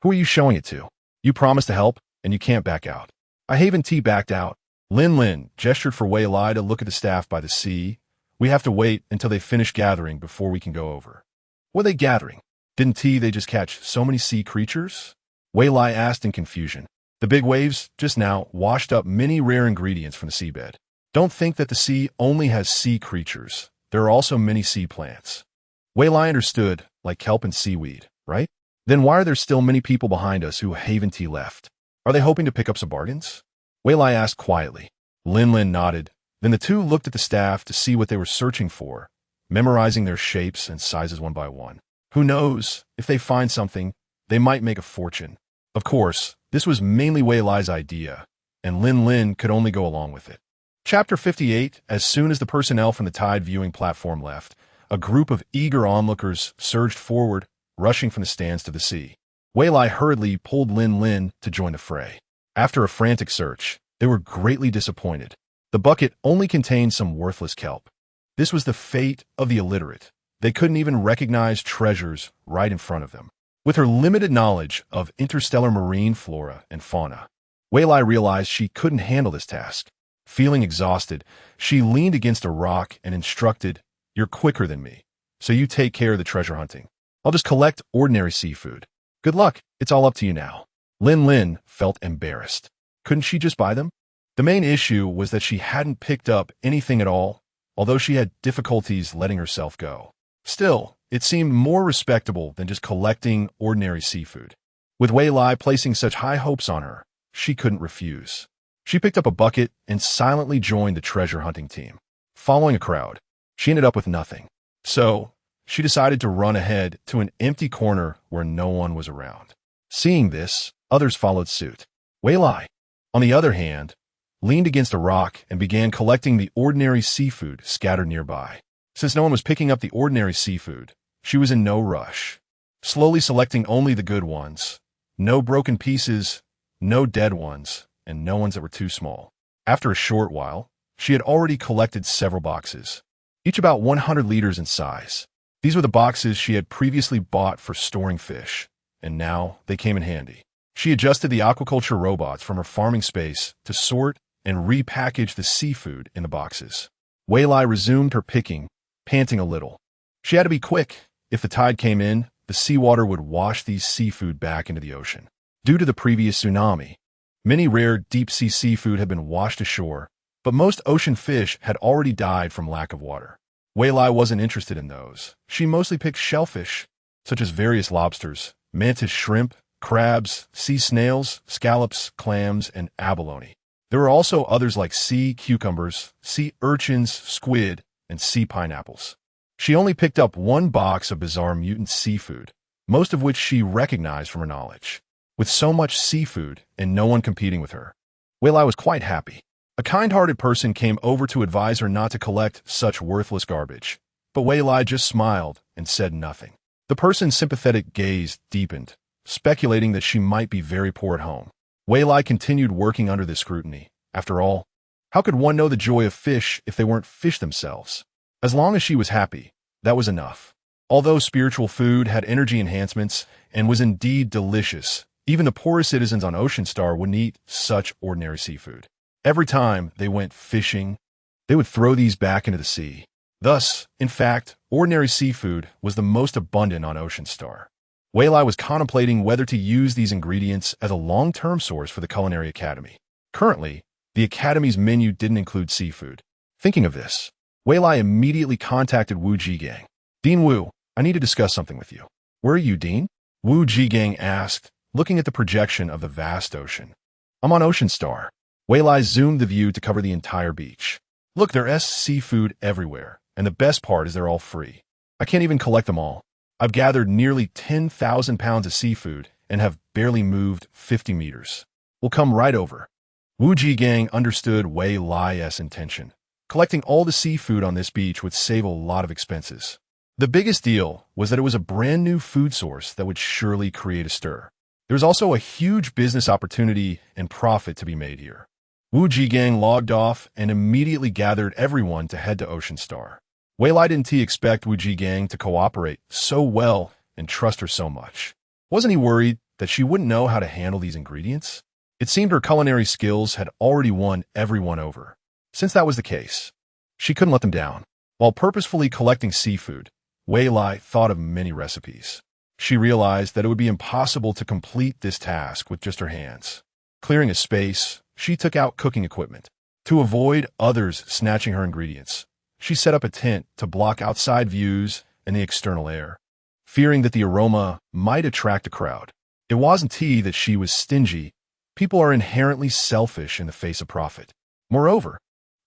[SPEAKER 1] "Who are you showing it to? You promised to help, and you can't back out." I haven't backed out. Lin Lin gestured for Wei Lai to look at the staff by the sea. "We have to wait until they finish gathering before we can go over." "What are they gathering? Didn't they just catch so many sea creatures?" Wei Lai asked in confusion. "The big waves just now washed up many rare ingredients from the seabed. Don't think that the sea only has sea creatures. There are also many sea plants." Wei Lai understood, like kelp and seaweed, right? Then why are there still many people behind us who haven't left? Are they hoping to pick up some bargains? Wei Lai asked quietly. Lin Lin nodded. Then the two looked at the staff to see what they were searching for, memorizing their shapes and sizes one by one. Who knows, if they find something, they might make a fortune. Of course, this was mainly Wei Lai's idea, and Lin Lin could only go along with it. Chapter 58. As soon as the personnel from the tide viewing platform left, a group of eager onlookers surged forward, rushing from the stands to the sea. Wei Lai hurriedly pulled Lin Lin to join the fray. After a frantic search, they were greatly disappointed. The bucket only contained some worthless kelp. This was the fate of the illiterate. They couldn't even recognize treasures right in front of them. With her limited knowledge of interstellar marine flora and fauna, Wei Lai realized she couldn't handle this task. Feeling exhausted, she leaned against a rock and instructed, "You're quicker than me, so you take care of the treasure hunting. I'll just collect ordinary seafood. Good luck, it's all up to you now." Lin Lin felt embarrassed. Couldn't she just buy them? The main issue was that she hadn't picked up anything at all, although she had difficulties letting herself go. Still, it seemed more respectable than just collecting ordinary seafood. With Wei Lai placing such high hopes on her, she couldn't refuse. She picked up a bucket and silently joined the treasure hunting team. Following a crowd, she ended up with nothing. So, she decided to run ahead to an empty corner where no one was around. Seeing this, others followed suit. Wei Lai, on the other hand, leaned against a rock and began collecting the ordinary seafood scattered nearby. Since no one was picking up the ordinary seafood, she was in no rush, slowly selecting only the good ones. No broken pieces, no dead ones, and no ones that were too small. After a short while, she had already collected several boxes, each about 100 liters in size. These were the boxes she had previously bought for storing fish, and now they came in handy. She adjusted the aquaculture robots from her farming space to sort and repackaged the seafood in the boxes. Weilai resumed her picking, panting a little. She had to be quick. If the tide came in, the seawater would wash these seafood back into the ocean. Due to the previous tsunami, many rare deep-sea seafood had been washed ashore, but most ocean fish had already died from lack of water. Weilai wasn't interested in those. She mostly picked shellfish, such as various lobsters, mantis shrimp, crabs, sea snails, scallops, clams, and abalone. There were also others like sea cucumbers, sea urchins, squid, and sea pineapples. She only picked up one box of bizarre mutant seafood, most of which she recognized from her knowledge. With so much seafood and no one competing with her, Weilai was quite happy. A kind-hearted person came over to advise her not to collect such worthless garbage, but Weilai just smiled and said nothing. The person's sympathetic gaze deepened, speculating that she might be very poor at home. Weilai continued working under this scrutiny. After all, how could one know the joy of fish if they weren't fish themselves? As long as she was happy, that was enough. Although spiritual food had energy enhancements and was indeed delicious, even the poorest citizens on Ocean Star wouldn't eat such ordinary seafood. Every time they went fishing, they would throw these back into the sea. Thus, in fact, ordinary seafood was the most abundant on Ocean Star. Weilai was contemplating whether to use these ingredients as a long-term source for the Culinary Academy. Currently, the Academy's menu didn't include seafood. Thinking of this, Weilai immediately contacted Wu Jigang. "Dean Wu, I need to discuss something with you." "Where are you, Dean?" Wu Jigang asked, looking at the projection of the vast ocean. "I'm on Ocean Star." Weilai zoomed the view to cover the entire beach. "Look, there's seafood everywhere, and the best part is they're all free. I can't even collect them all. I've gathered nearly 10,000 pounds of seafood and have barely moved 50 meters. We'll come right over." Wu Jigang understood Weilai's intention. Collecting all the seafood on this beach would save a lot of expenses. The biggest deal was that it was a brand new food source that would surely create a stir. There was also a huge business opportunity and profit to be made here. Wu Jigang logged off and immediately gathered everyone to head to Ocean Star. Weilai didn't expect Wu Jigang to cooperate so well and trust her so much. Wasn't he worried that she wouldn't know how to handle these ingredients? It seemed her culinary skills had already won everyone over. Since that was the case, she couldn't let them down. While purposefully collecting seafood, Weilai thought of many recipes. She realized that it would be impossible to complete this task with just her hands. Clearing a space, she took out cooking equipment. To avoid others snatching her ingredients, she set up a tent to block outside views and the external air, fearing that the aroma might attract a crowd. It wasn't that she was stingy. People are inherently selfish in the face of profit. Moreover,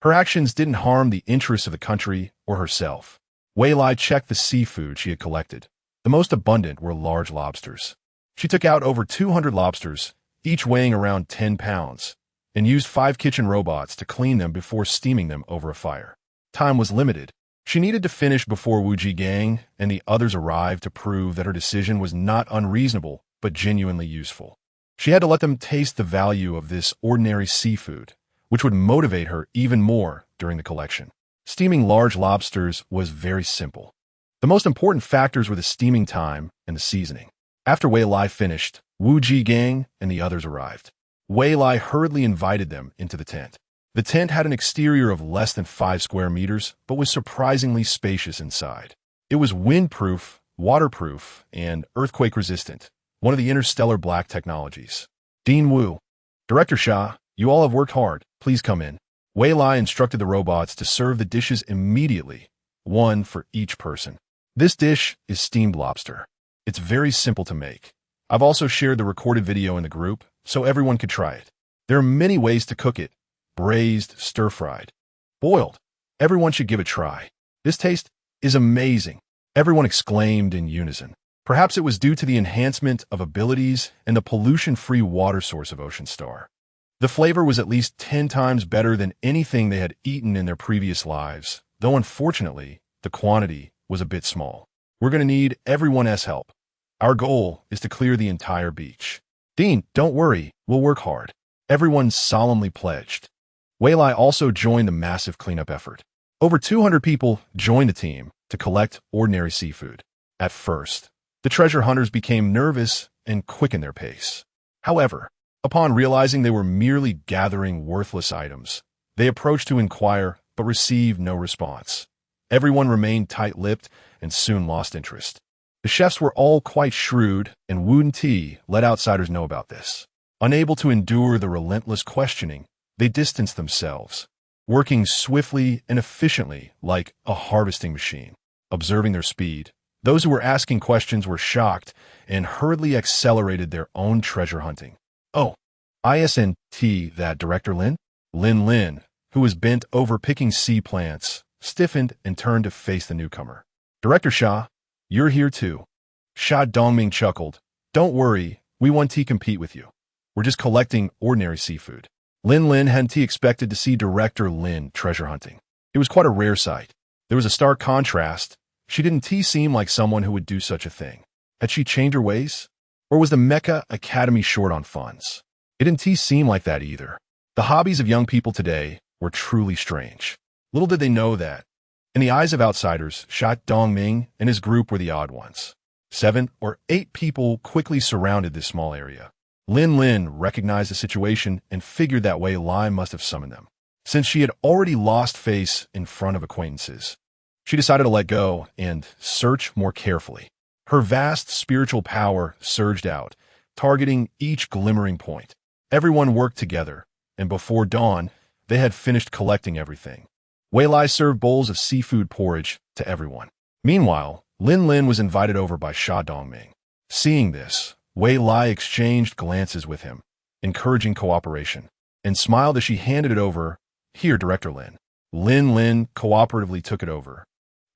[SPEAKER 1] her actions didn't harm the interests of the country or herself. Weilai checked the seafood she had collected. The most abundant were large lobsters. She took out over 200 lobsters, each weighing around 10 pounds, and used 5 kitchen robots to clean them before steaming them over a fire. Time was limited. She needed to finish before Wu Jigang and the others arrived to prove that her decision was not unreasonable, but genuinely useful. She had to let them taste the value of this ordinary seafood, which would motivate her even more during the collection. Steaming large lobsters was very simple. The most important factors were the steaming time and the seasoning. After Weilai finished, Wu Jigang and the others arrived. Weilai hurriedly invited them into the tent. The tent had an exterior of less than 5 square meters, but was surprisingly spacious inside. It was windproof, waterproof, and earthquake-resistant, one of the interstellar black technologies. "Dean Wu, Director Shah, you all have worked hard. Please come in." Weilai instructed the robots to serve the dishes immediately, one for each person. This dish is steamed lobster. It's very simple to make. I've also shared the recorded video in the group, so everyone could try it. There are many ways to cook it: braised, stir-fried, boiled. Everyone should give it a try. This taste is amazing, everyone exclaimed in unison. Perhaps it was due to the enhancement of abilities and the pollution-free water source of Ocean Star. The flavor was at least 10 times better than anything they had eaten in their previous lives, though unfortunately, the quantity was a bit small. "We're going to need everyone's help. Our goal is to clear the entire beach." "Dean, don't worry, we'll work hard." Everyone solemnly pledged. Weilai also joined the massive cleanup effort. Over 200 people joined the team to collect ordinary seafood. At first, the treasure hunters became nervous and quickened their pace. However, Upon realizing they were merely gathering worthless items, they approached to inquire but received no response. Everyone remained tight-lipped and soon lost interest. The chefs were all quite shrewd, and Wu Ti let outsiders know about this. Unable to endure the relentless questioning, they distanced themselves, working swiftly and efficiently like a harvesting machine. Observing their speed, those who were asking questions were shocked and hurriedly accelerated their own treasure hunting. Oh, isn't that Director Lin? Lin, who was bent over picking sea plants, stiffened and turned to face the newcomer. Director Xia, you're here too. Xia Dongming chuckled. Don't worry, we want to compete with you. We're just collecting ordinary seafood. Lin hadn't expected to see Director Lin treasure hunting. It was quite a rare sight. There was a stark contrast. She didn't seem like someone who would do such a thing. Had she changed her ways? Or was the Mecha Academy short on funds? It didn't seem like that either. The hobbies of young people today were truly strange. Little did they know that, in the eyes of outsiders, Xia Dongming and his group were the odd ones. 7 or 8 people quickly surrounded this small area. Lin recognized the situation and figured that Wei Lai must have summoned them. Since she had already lost face in front of acquaintances, she decided to let go and search more carefully. Her vast spiritual power surged out, targeting each glimmering point. Everyone worked together, and before dawn, they had finished collecting everything. Wei Lai served bowls of seafood porridge to everyone. Meanwhile, Lin was invited over by Xia Dongming. Seeing this, Wei Lai exchanged glances with him, encouraging cooperation, and smiled as she handed it over. Here, Director Lin. Lin cooperatively took it over,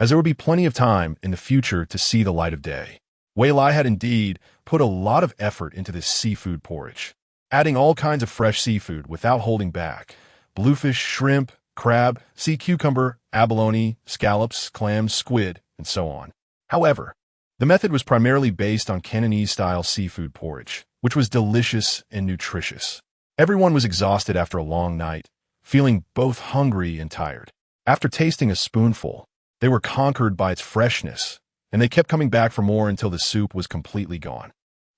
[SPEAKER 1] as there would be plenty of time in the future to see the light of day. Wei Lai had indeed put a lot of effort into this seafood porridge, adding all kinds of fresh seafood without holding back. Bluefish, shrimp, crab, sea cucumber, abalone, scallops, clams, squid, and so on. However, the method was primarily based on Cantonese-style seafood porridge, which was delicious and nutritious. Everyone was exhausted after a long night, feeling both hungry and tired. After tasting a spoonful, they were conquered by its freshness, and they kept coming back for more until the soup was completely gone.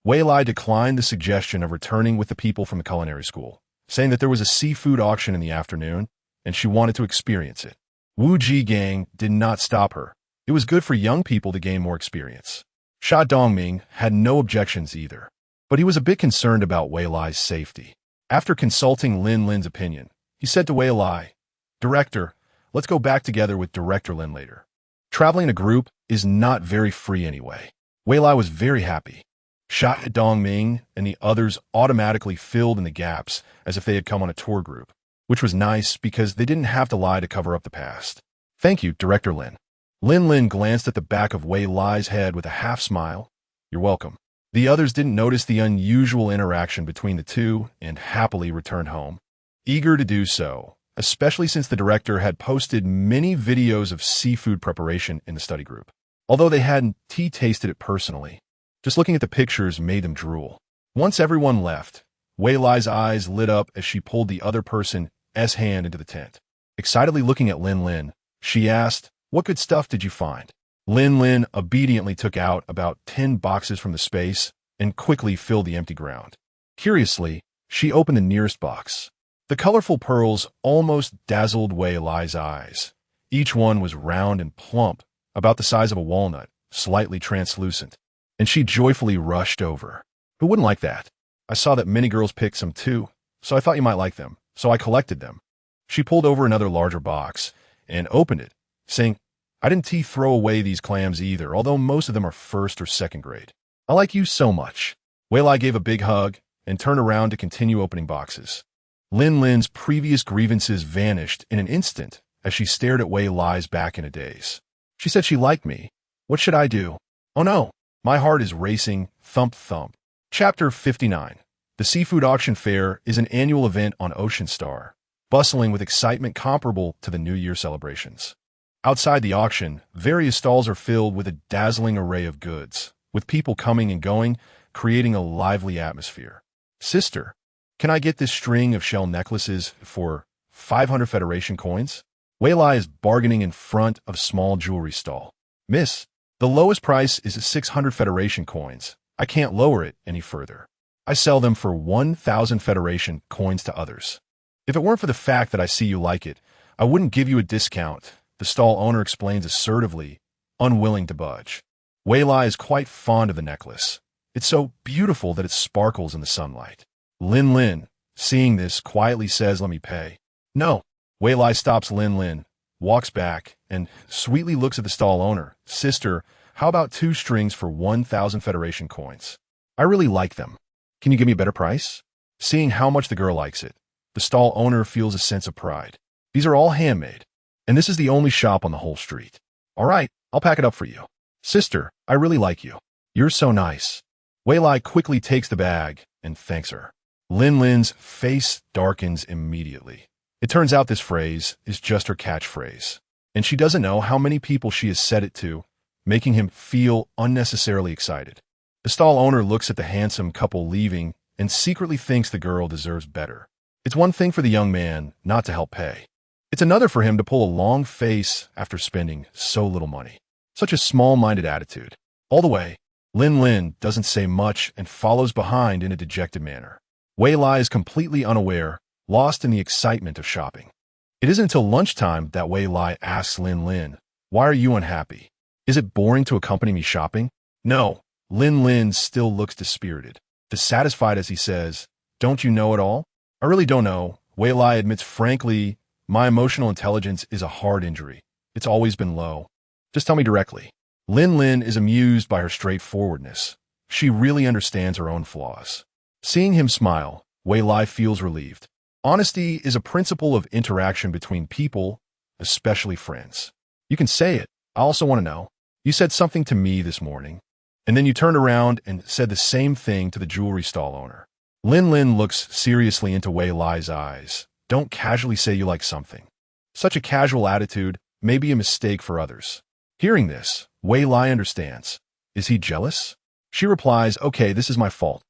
[SPEAKER 1] Wei Lai declined the suggestion of returning with the people from the culinary school, saying that there was a seafood auction in the afternoon, and she wanted to experience it. Wu Ji Gang did not stop her. It was good for young people to gain more experience. Xia Dongming had no objections either, but he was a bit concerned about Wei Lai's safety. After consulting Lin's opinion, he said to Wei Lai, Director, let's go back together with Director Lin later. Traveling in a group is not very free anyway. Wei Lai was very happy. Xia Dongming and the others automatically filled in the gaps as if they had come on a tour group, which was nice because they didn't have to lie to cover up the past. Thank you, Director Lin. Lin glanced at the back of Wei Lai's head with a half smile. You're welcome. The others didn't notice the unusual interaction between the two and happily returned home, eager to do so, especially since the director had posted many videos of seafood preparation in the study group. Although they hadn't tasted it personally, just looking at the pictures made them drool. Once everyone left, Wei Lai's eyes lit up as she pulled the other person's hand into the tent. Excitedly looking at Lin, she asked, What good stuff did you find? Lin obediently took out about 10 boxes from the space and quickly filled the empty ground. Curiously, she opened the nearest box. The colorful pearls almost dazzled Wei Lai's eyes. Each one was round and plump, about the size of a walnut, slightly translucent, and she joyfully rushed over. Who wouldn't like that? I saw that many girls picked some too, so I thought you might like them, so I collected them. She pulled over another larger box and opened it, saying, I didn't throw away these clams either, although most of them are first or second grade. I like you so much. Wei Lai gave a big hug and turned around to continue opening boxes. Lin's previous grievances vanished in an instant as she stared at Wei Lai's back in a daze. She said she liked me. What should I do? Oh no, my heart is racing, thump thump. Chapter 59. The Seafood Auction Fair is an annual event on Ocean Star, bustling with excitement comparable to the New Year celebrations. Outside the auction, various stalls are filled with a dazzling array of goods, with people coming and going, creating a lively atmosphere. Sister, can I get this string of shell necklaces for 500 Federation coins? Wei Lai is bargaining in front of a small jewelry stall. Miss, the lowest price is 600 Federation coins. I can't lower it any further. I sell them for 1,000 Federation coins to others. If it weren't for the fact that I see you like it, I wouldn't give you a discount, the stall owner explains assertively, unwilling to budge. Wei Lai is quite fond of the necklace. It's so beautiful that it sparkles in the sunlight. Lin Lin, seeing this, quietly says, "Let me pay." "No." Wei Lai stops Lin Lin, walks back, and sweetly looks at the stall owner. "Sister, how about 2 strings for 1,000 Federation coins? I really like them. Can you give me a better price?" Seeing how much the girl likes it, the stall owner feels a sense of pride. These are all handmade, and this is the only shop on the whole street. "All right, I'll pack it up for you. Sister, I really like you. You're so nice." Wei Lai quickly takes the bag and thanks her. Lin Lin's face darkens immediately. It turns out this phrase is just her catchphrase, and she doesn't know how many people she has said it to, making him feel unnecessarily excited. The stall owner looks at the handsome couple leaving and secretly thinks the girl deserves better. It's one thing for the young man not to help pay. It's another for him to pull a long face after spending so little money. Such a small-minded attitude. All the way, Lin Lin doesn't say much and follows behind in a dejected manner. Wei Lai is completely unaware, lost in the excitement of shopping. It isn't until lunchtime that Wei Lai asks Lin Lin, "Why are you unhappy? Is it boring to accompany me shopping?" "No." Lin Lin still looks dispirited, dissatisfied as he says, "Don't you know it all?" "I really don't know." Wei Lai admits frankly, "My emotional intelligence is a hard injury. It's always been low. Just tell me directly." Lin Lin is amused by her straightforwardness. She really understands her own flaws. Seeing him smile, Wei Lai feels relieved. Honesty is a principle of interaction between people, especially friends. You can say it. "I also want to know. You said something to me this morning, and then you turned around and said the same thing to the jewelry stall owner." Lin Lin looks seriously into Wei Lai's eyes. Don't casually say you like something. Such a casual attitude may be a mistake for others. Hearing this, Wei Lai understands. Is he jealous? She replies, "Okay, this is my fault.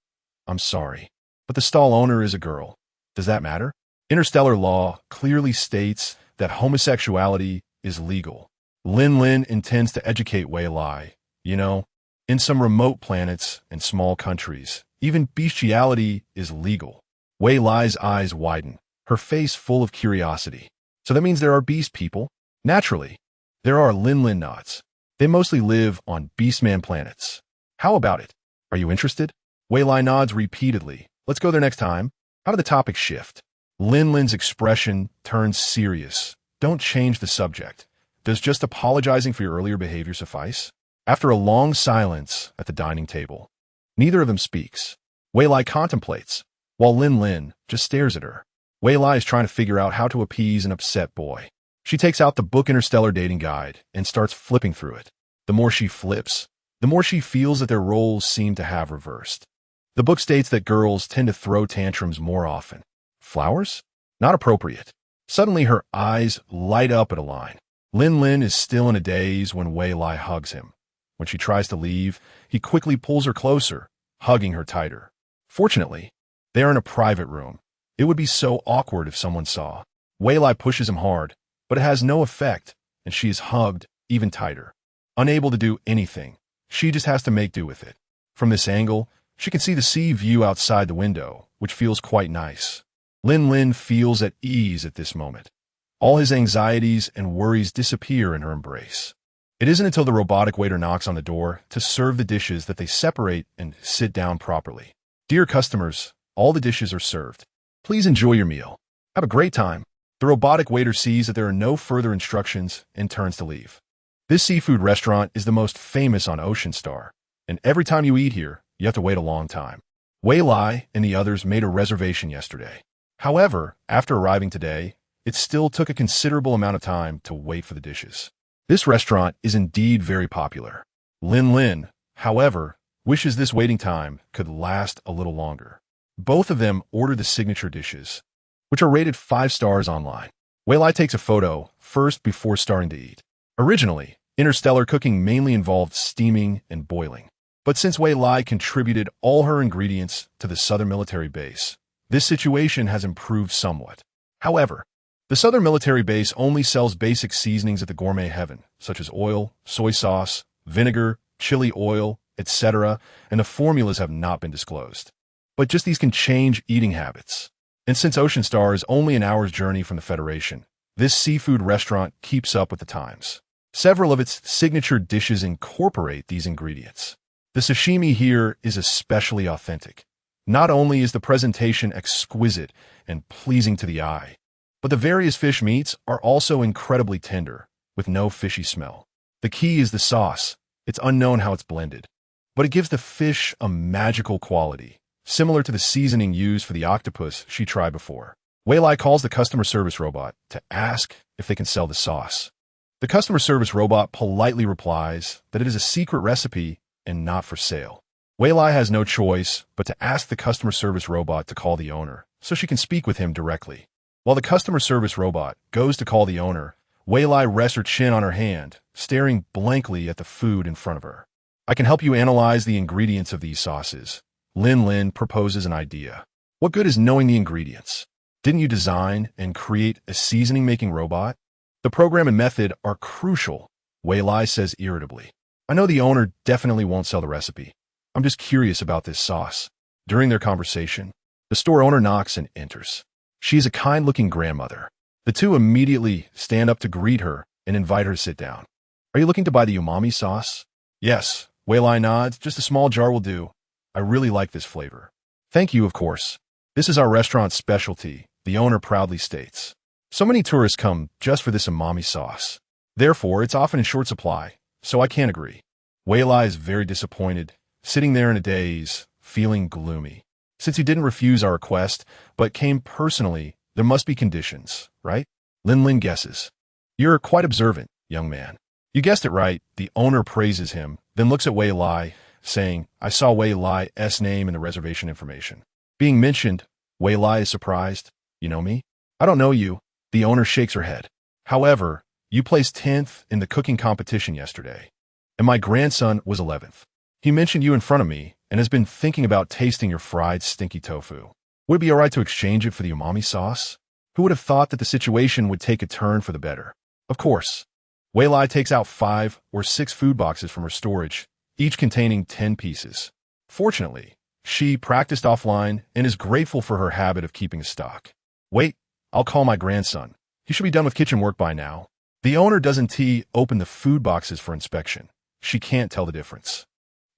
[SPEAKER 1] I'm sorry. But the stall owner is a girl. Does that matter?" Interstellar law clearly states that homosexuality is legal. Lin Lin intends to educate Wei Lai. In some remote planets and small countries, even bestiality is legal. Wei Lai's eyes widen, her face full of curiosity. "So that means there are beast people?" "Naturally. There are." Lin Lin nods. "They mostly live on beastman planets. How about it? Are you interested?" Wei Lai nods repeatedly. "Let's go there next time." How did the topic shift? Lin Lin's expression turns serious. Don't change the subject. Does just apologizing for your earlier behavior suffice? After a long silence at the dining table, neither of them speaks. Wei Lai contemplates, while Lin Lin just stares at her. Wei Lai is trying to figure out how to appease an upset boy. She takes out the book Interstellar Dating Guide and starts flipping through it. The more she flips, the more she feels that their roles seem to have reversed. The book states that girls tend to throw tantrums more often. Flowers? Not appropriate. Suddenly her eyes light up at a line. Lin Lin is still in a daze when Wei Lai hugs him. When she tries to leave, he quickly pulls her closer, hugging her tighter. Fortunately, they are in a private room. It would be so awkward if someone saw. Wei Lai pushes him hard, but it has no effect, and she is hugged even tighter. Unable to do anything, she just has to make do with it. From this angle, she can see the sea view outside the window, which feels quite nice. Lin Lin feels at ease at this moment. All his anxieties and worries disappear in her embrace. It isn't until the robotic waiter knocks on the door to serve the dishes that they separate and sit down properly. "Dear customers, all the dishes are served. Please enjoy your meal. Have a great time." The robotic waiter sees that there are no further instructions and turns to leave. This seafood restaurant is the most famous on Ocean Star, and every time you eat here, you have to wait a long time. Wei Lai and the others made a reservation yesterday. However, after arriving today, it still took a considerable amount of time to wait for the dishes. This restaurant is indeed very popular. Lin Lin, however, wishes this waiting time could last a little longer. Both of them order the signature dishes, which are rated 5 stars online. Wei Lai takes a photo first before starting to eat. Originally, interstellar cooking mainly involved steaming and boiling. But since Wei Lai contributed all her ingredients to the Southern military base, this situation has improved somewhat. However, the Southern military base only sells basic seasonings at the gourmet heaven, such as oil, soy sauce, vinegar, chili oil, etc., and the formulas have not been disclosed. but just these can change eating habits. And since Ocean Star is only an hour's journey from the Federation, this seafood restaurant keeps up with the times. Several of its signature dishes incorporate these ingredients. The sashimi here is especially authentic. Not only is the presentation exquisite and pleasing to the eye, but the various fish meats are also incredibly tender, with no fishy smell. The key is the sauce. It's unknown how it's blended, but it gives the fish a magical quality, similar to the seasoning used for the octopus she tried before. Wei Lai calls the customer service robot to ask if they can sell the sauce. The customer service robot politely replies that it is a secret recipe and not for sale. Wei Lai has no choice but to ask the customer service robot to call the owner so she can speak with him directly. While the customer service robot goes to call the owner, Wei Lai rests her chin on her hand, staring blankly at the food in front of her. I can help you analyze the ingredients of these sauces. Lin proposes an idea. What good is knowing the ingredients? Didn't you design and create a seasoning-making robot? The program and method are crucial, Wei Lai says irritably. I know the owner definitely won't sell the recipe. I'm just curious about this sauce. During their conversation, the store owner knocks and enters. She is a kind-looking grandmother. The two immediately stand up to greet her and invite her to sit down. Are you looking to buy the umami sauce? Yes, Wei Lai nods. Just a small jar will do. I really like this flavor. Thank you, of course. This is our restaurant's specialty, the owner proudly states. So many tourists come just for this umami sauce. Therefore, it's often in short supply, so I can't agree. Wei Lai is very disappointed, sitting there in a daze, feeling gloomy. Since you didn't refuse our request, but came personally, there must be conditions, right? Lin guesses. You're quite observant, young man. You guessed it right. The owner praises him, then looks at Wei Lai, saying, I saw Wei Lai's name in the reservation information. Being mentioned, Wei Lai is surprised. You know me? I don't know you. The owner shakes her head. However, you placed 10th in the cooking competition yesterday, and my grandson was 11th. He mentioned you in front of me and has been thinking about tasting your fried stinky tofu. Would it be all right to exchange it for the umami sauce? Who would have thought that the situation would take a turn for the better? Of course. Wei Lai takes out 5 or 6 food boxes from her storage, each containing 10 pieces. Fortunately, she practiced offline and is grateful for her habit of keeping a stock. Wait, I'll call my grandson. He should be done with kitchen work by now. The owner doesn't open the food boxes for inspection. She can't tell the difference.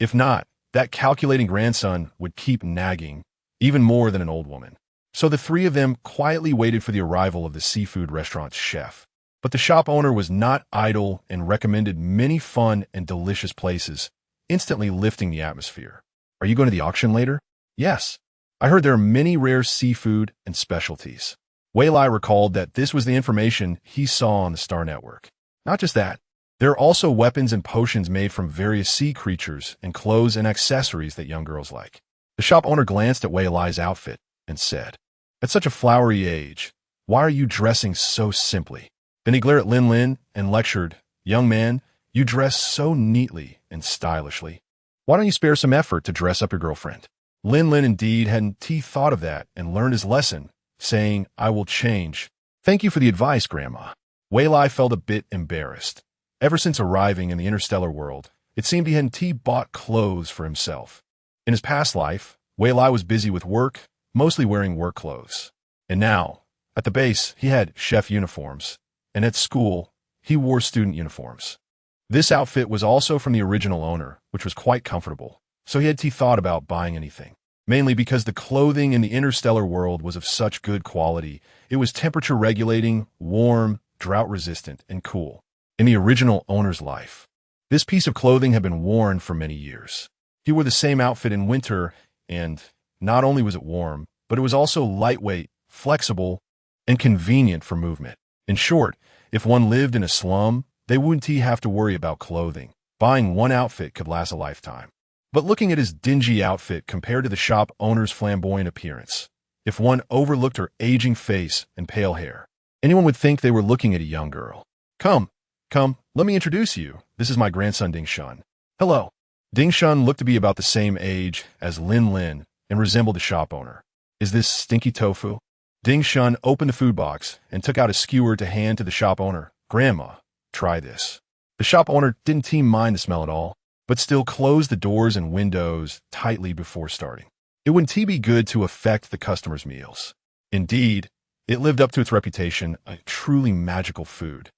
[SPEAKER 1] If not, that calculating grandson would keep nagging, even more than an old woman. So the three of them quietly waited for the arrival of the seafood restaurant's chef. But the shop owner was not idle and recommended many fun and delicious places, instantly lifting the atmosphere. Are you going to the auction later? Yes. I heard there are many rare seafood and specialties. Wei Lai recalled that this was the information he saw on the Star Network. Not just that, there are also weapons and potions made from various sea creatures and clothes and accessories that young girls like. The shop owner glanced at Wei Lai's outfit and said, At such a flowery age, why are you dressing so simply? Then he glared at Lin and lectured, Young man, you dress so neatly and stylishly. Why don't you spare some effort to dress up your girlfriend? Lin indeed hadn't thought of that and learned his lesson, saying, I will change. Thank you for the advice, Grandma. Wei Lai felt a bit embarrassed. Ever since arriving in the interstellar world, it seemed he hadn't bought clothes for himself. In his past life, Wei Lai was busy with work, mostly wearing work clothes. And now, at the base, he had chef uniforms, and at school, he wore student uniforms. This outfit was also from the original owner, which was quite comfortable, so he had thought about buying anything. Mainly because the clothing in the interstellar world was of such good quality. It was temperature regulating, warm, drought resistant, and cool. In the original owner's life, this piece of clothing had been worn for many years. He wore the same outfit in winter, and not only was it warm, but it was also lightweight, flexible, and convenient for movement. In short, if one lived in a slum, they wouldn't have to worry about clothing. Buying one outfit could last a lifetime. But looking at his dingy outfit compared to the shop owner's flamboyant appearance, if one overlooked her aging face and pale hair, anyone would think they were looking at a young girl. Come, let me introduce you. This is my grandson Ding Shun. Hello. Ding Shun looked to be about the same age as Lin and resembled the shop owner. Is this stinky tofu? Ding Shun opened the food box and took out a skewer to hand to the shop owner. Grandma, try this. The shop owner didn't mind the smell at all, but still closed the doors and windows tightly before starting. It wouldn't be good to affect the customers' meals. Indeed, it lived up to its reputation, a truly magical food.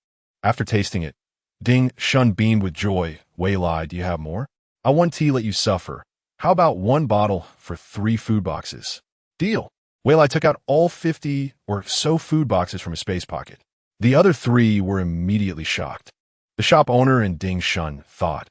[SPEAKER 1] After tasting it, Ding Shun beamed with joy. Wei Lai, do you have more? I want tea let you suffer. How about one bottle for 3 food boxes? Deal. Wei Lai took out all 50 or so food boxes from his space pocket. The other 3 were immediately shocked. The shop owner and Ding Shun thought,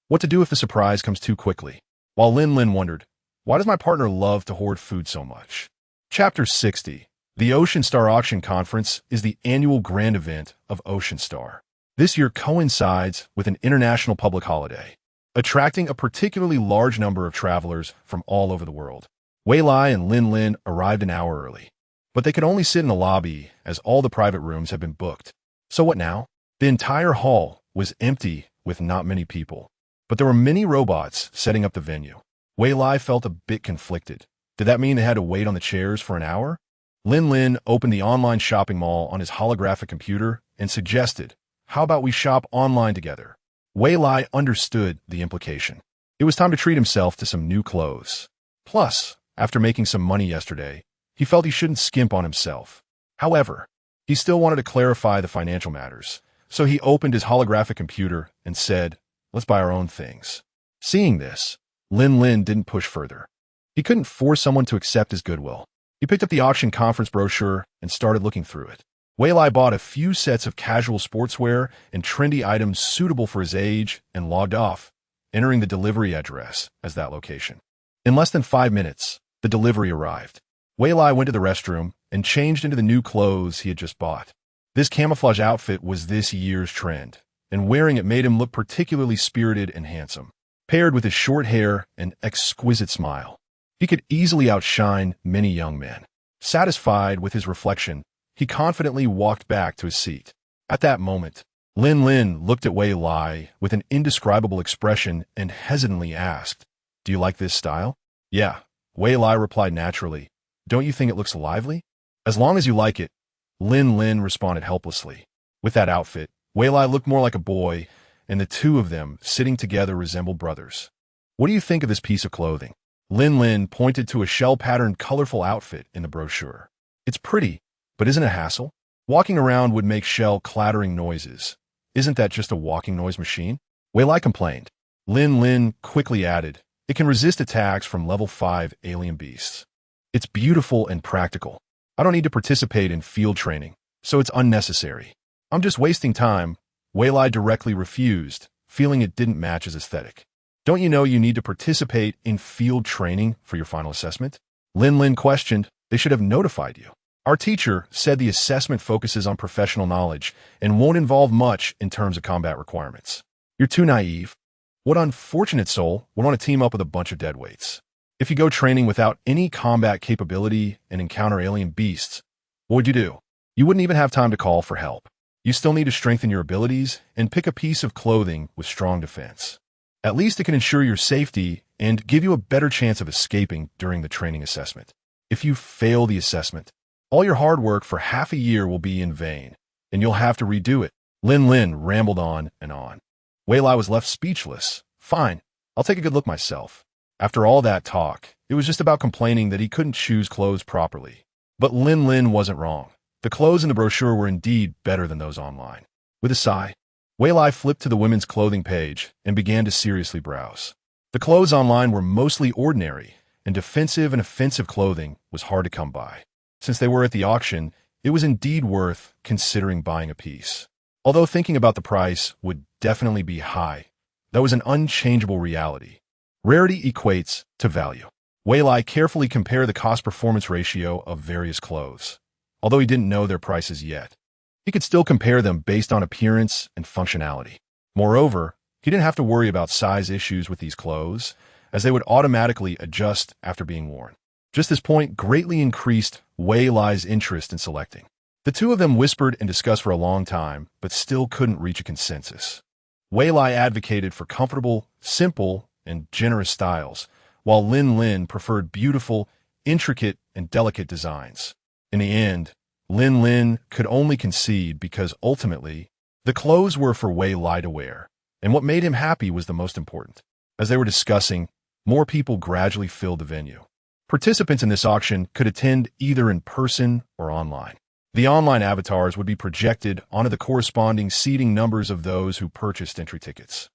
[SPEAKER 1] what to do if the surprise comes too quickly? While Lin Lin wondered, why does my partner love to hoard food so much? Chapter 60. The Ocean Star Auction Conference is the annual grand event of Ocean Star. This year coincides with an international public holiday, attracting a particularly large number of travelers from all over the world. Wei Lai and Lin Lin arrived an hour early, but they could only sit in the lobby as all the private rooms had been booked. So what now? The entire hall was empty with not many people, but there were many robots setting up the venue. Wei Lai felt a bit conflicted. Did that mean they had to wait on the chairs for an hour? Lin Lin opened the online shopping mall on his holographic computer and suggested, how about we shop online together? Wei Lai understood the implication. It was time to treat himself to some new clothes. Plus, after making some money yesterday, he felt he shouldn't skimp on himself. However, he still wanted to clarify the financial matters, so he opened his holographic computer and said, let's buy our own things. Seeing this, Lin Lin didn't push further. He couldn't force someone to accept his goodwill. He picked up the auction conference brochure and started looking through it. Wei Lai bought a few sets of casual sportswear and trendy items suitable for his age and logged off, entering the delivery address as that location. In less than 5 minutes, the delivery arrived. Wei Lai went to the restroom and changed into the new clothes he had just bought. This camouflage outfit was this year's trend, and wearing it made him look particularly spirited and handsome. Paired with his short hair and exquisite smile, he could easily outshine many young men. Satisfied with his reflection, he confidently walked back to his seat. At that moment, Lin Lin looked at Wei Lai with an indescribable expression and hesitantly asked, do you like this style? Yeah, Wei Lai replied naturally. Don't you think it looks lively? As long as you like it, Lin Lin responded helplessly. With that outfit, Wei Lai looked more like a boy, and the two of them sitting together resembled brothers. What do you think of this piece of clothing? Lin Lin pointed to a shell-patterned colorful outfit in the brochure. It's pretty, but isn't it a hassle? Walking around would make shell clattering noises. Isn't that just a walking noise machine? Wei Lai complained. Lin Lin quickly added, it can resist attacks from level 5 alien beasts. It's beautiful and practical. I don't need to participate in field training, so it's unnecessary. I'm just wasting time. Wei Lai directly refused, feeling it didn't match his aesthetic. Don't you know you need to participate in field training for your final assessment? Lin Lin questioned. They should have notified you. Our teacher said the assessment focuses on professional knowledge and won't involve much in terms of combat requirements. You're too naive. What unfortunate soul would want to team up with a bunch of deadweights? If you go training without any combat capability and encounter alien beasts, what would you do? You wouldn't even have time to call for help. You still need to strengthen your abilities and pick a piece of clothing with strong defense. At least it can ensure your safety and give you a better chance of escaping during the training assessment. If you fail the assessment, all your hard work for half a year will be in vain, and you'll have to redo it. Lin Lin rambled on and on. Wei Lai was left speechless. Fine, I'll take a good look myself. After all that talk, it was just about complaining that he couldn't choose clothes properly. But Lin Lin wasn't wrong. The clothes in the brochure were indeed better than those online. With a sigh, Wei Lai flipped to the women's clothing page and began to seriously browse. The clothes online were mostly ordinary, and defensive and offensive clothing was hard to come by. Since they were at the auction, it was indeed worth considering buying a piece. Although thinking about the price would definitely be high, that was an unchangeable reality. Rarity equates to value. Wei Lai carefully compared the cost-performance ratio of various clothes. Although he didn't know their prices yet, he could still compare them based on appearance and functionality. Moreover, he didn't have to worry about size issues with these clothes, as they would automatically adjust after being worn. Just this point greatly increased Wei Lai's interest in selecting. The two of them whispered and discussed for a long time, but still couldn't reach a consensus. Wei Lai advocated for comfortable, simple, and generous styles, while Lin Lin preferred beautiful, intricate, and delicate designs. In the end, Lin Lin could only concede because ultimately, the clothes were for Wei Lai to wear, and what made him happy was the most important. As they were discussing, more people gradually filled the venue. Participants in this auction could attend either in person or online. The online avatars would be projected onto the corresponding seating numbers of those who purchased entry tickets.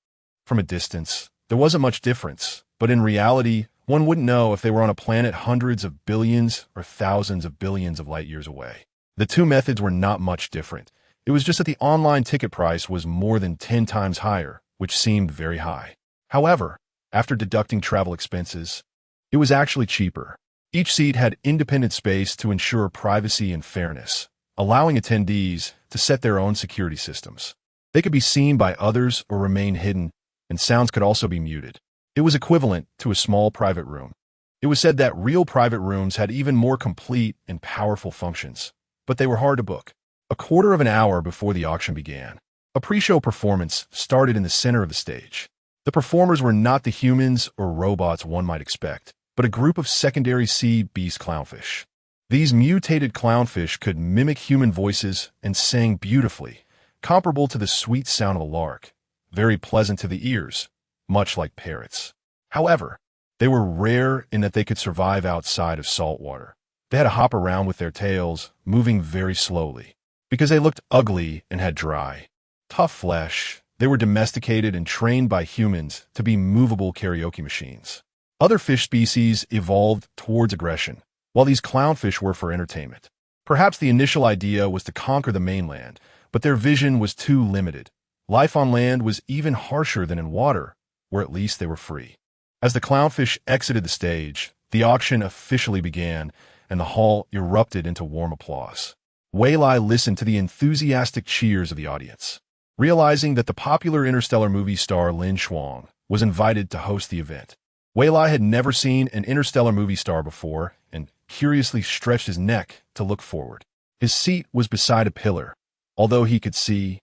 [SPEAKER 1] From a distance, there wasn't much difference, but in reality, one wouldn't know if they were on a planet hundreds of billions or thousands of billions of light years away. The two methods were not much different. It was just that the online ticket price was more than 10 times higher, which seemed very high. However, after deducting travel expenses, it was actually cheaper. Each seat had independent space to ensure privacy and fairness, allowing attendees to set their own security systems. They could be seen by others or remain hidden, and sounds could also be muted. It was equivalent to a small private room. It was said that real private rooms had even more complete and powerful functions, but they were hard to book. A quarter of an hour before the auction began, a pre-show performance started in the center of the stage. The performers were not the humans or robots one might expect, but a group of secondary sea beast clownfish. These mutated clownfish could mimic human voices and sang beautifully, comparable to the sweet sound of a lark, very pleasant to the ears, much like parrots. However, they were rare in that they could survive outside of salt water. They had to hop around with their tails, moving very slowly. Because they looked ugly and had dry, tough flesh, they were domesticated and trained by humans to be movable karaoke machines. Other fish species evolved towards aggression, while these clownfish were for entertainment. Perhaps the initial idea was to conquer the mainland, but their vision was too limited. Life on land was even harsher than in water, where at least they were free. As the clownfish exited the stage, the auction officially began, and the hall erupted into warm applause. Wei Lai listened to the enthusiastic cheers of the audience. Realizing that the popular interstellar movie star Lin Shuang was invited to host the event, Wei Lai had never seen an interstellar movie star before and curiously stretched his neck to look forward. His seat was beside a pillar. Although he could see,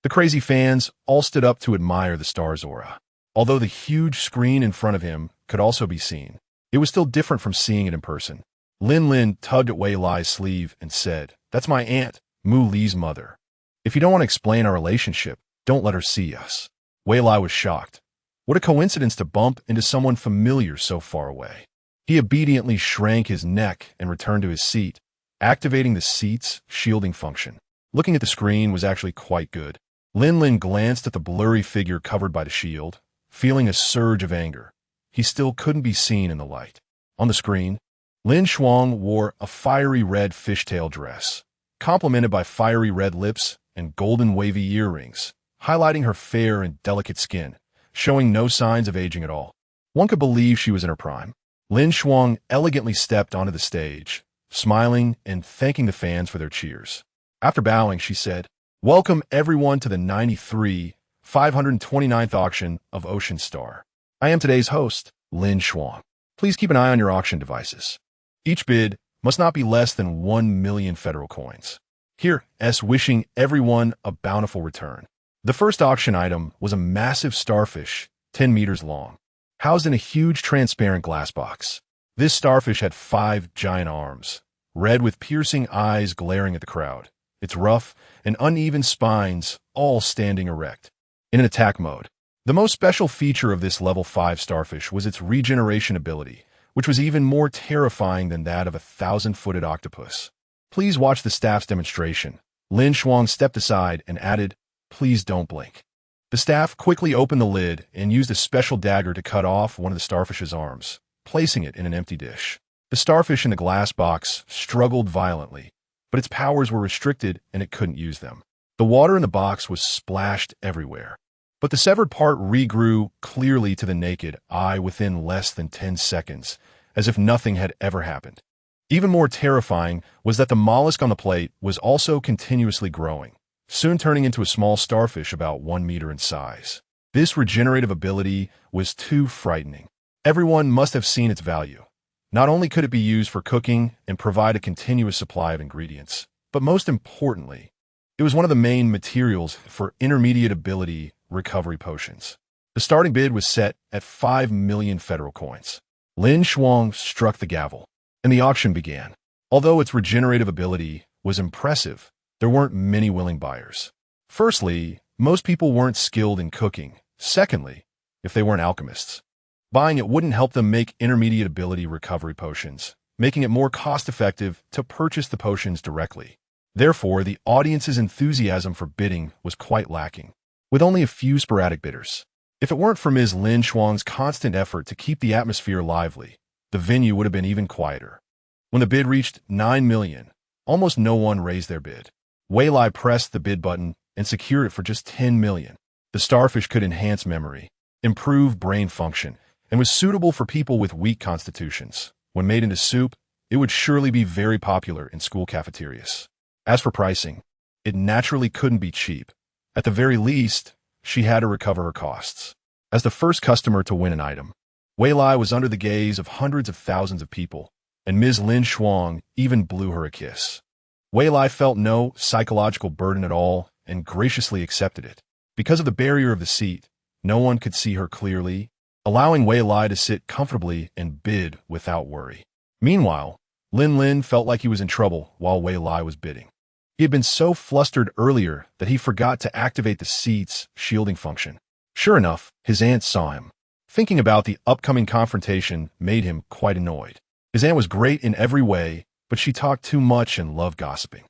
[SPEAKER 1] the crazy fans all stood up to admire the star's aura. Although the huge screen in front of him could also be seen, it was still different from seeing it in person. Lin tugged at Wei Lai's sleeve and said, "That's my aunt, Mu Li's mother. If you don't want to explain our relationship, don't let her see us." Wei Lai was shocked. What a coincidence to bump into someone familiar so far away. He obediently shrank his neck and returned to his seat, activating the seat's shielding function. Looking at the screen was actually quite good. Lin glanced at the blurry figure covered by the shield, feeling a surge of anger. He still couldn't be seen in the light. On the screen, Lin Shuang wore a fiery red fishtail dress, complemented by fiery red lips and golden wavy earrings, highlighting her fair and delicate skin, showing no signs of aging at all. One could believe she was in her prime. Lin Shuang elegantly stepped onto the stage, smiling and thanking the fans for their cheers. After bowing, she said, "Welcome everyone to the 529th auction of Ocean Star. I am today's host, Lin Shuang. Please keep an eye on your auction devices. Each bid must not be less than 1 million federal coins. Here's wishing everyone a bountiful return." The first auction item was a massive starfish, 10 meters long, housed in a huge transparent glass box. This starfish had 5 giant arms, red with piercing eyes glaring at the crowd, its rough and uneven spines all standing erect. In an attack mode, the most special feature of this level 5 starfish was its regeneration ability, which was even more terrifying than that of a 1,000-footed octopus. "Please watch the staff's demonstration." Lin Shuang stepped aside and added, "Please don't blink." The staff quickly opened the lid and used a special dagger to cut off one of the starfish's arms, placing it in an empty dish. The starfish in the glass box struggled violently, but its powers were restricted and it couldn't use them. The water in the box was splashed everywhere, but the severed part regrew clearly to the naked eye within less than 10 seconds, as if nothing had ever happened. Even more terrifying was that the mollusk on the plate was also continuously growing, soon turning into a small starfish about 1 meter in size. This regenerative ability was too frightening. Everyone must have seen its value. Not only could it be used for cooking and provide a continuous supply of ingredients, but most importantly, it was one of the main materials for intermediate ability recovery potions. The starting bid was set at 5 million federal coins. Lin Shuang struck the gavel, and the auction began. Although its regenerative ability was impressive, there weren't many willing buyers. Firstly, most people weren't skilled in cooking. Secondly, if they weren't alchemists. Buying it wouldn't help them make intermediate ability recovery potions, making it more cost-effective to purchase the potions directly. Therefore, the audience's enthusiasm for bidding was quite lacking, with only a few sporadic bidders. If it weren't for Ms. Lin Shuang's constant effort to keep the atmosphere lively, the venue would have been even quieter. When the bid reached 9 million, almost no one raised their bid. Wei Lai pressed the bid button and secured it for just 10 million. The starfish could enhance memory, improve brain function, and was suitable for people with weak constitutions. When made into soup, it would surely be very popular in school cafeterias. As for pricing, it naturally couldn't be cheap. At the very least, she had to recover her costs. As the first customer to win an item, Wei Lai was under the gaze of hundreds of thousands of people, and Ms. Lin Shuang even blew her a kiss. Wei Lai felt no psychological burden at all and graciously accepted it. Because of the barrier of the seat, no one could see her clearly, allowing Wei Lai to sit comfortably and bid without worry. Meanwhile, Lin felt like he was in trouble while Wei Lai was bidding. He had been so flustered earlier that he forgot to activate the seat's shielding function. Sure enough, his aunt saw him. Thinking about the upcoming confrontation made him quite annoyed. His aunt was great in every way, but she talked too much and loved gossiping.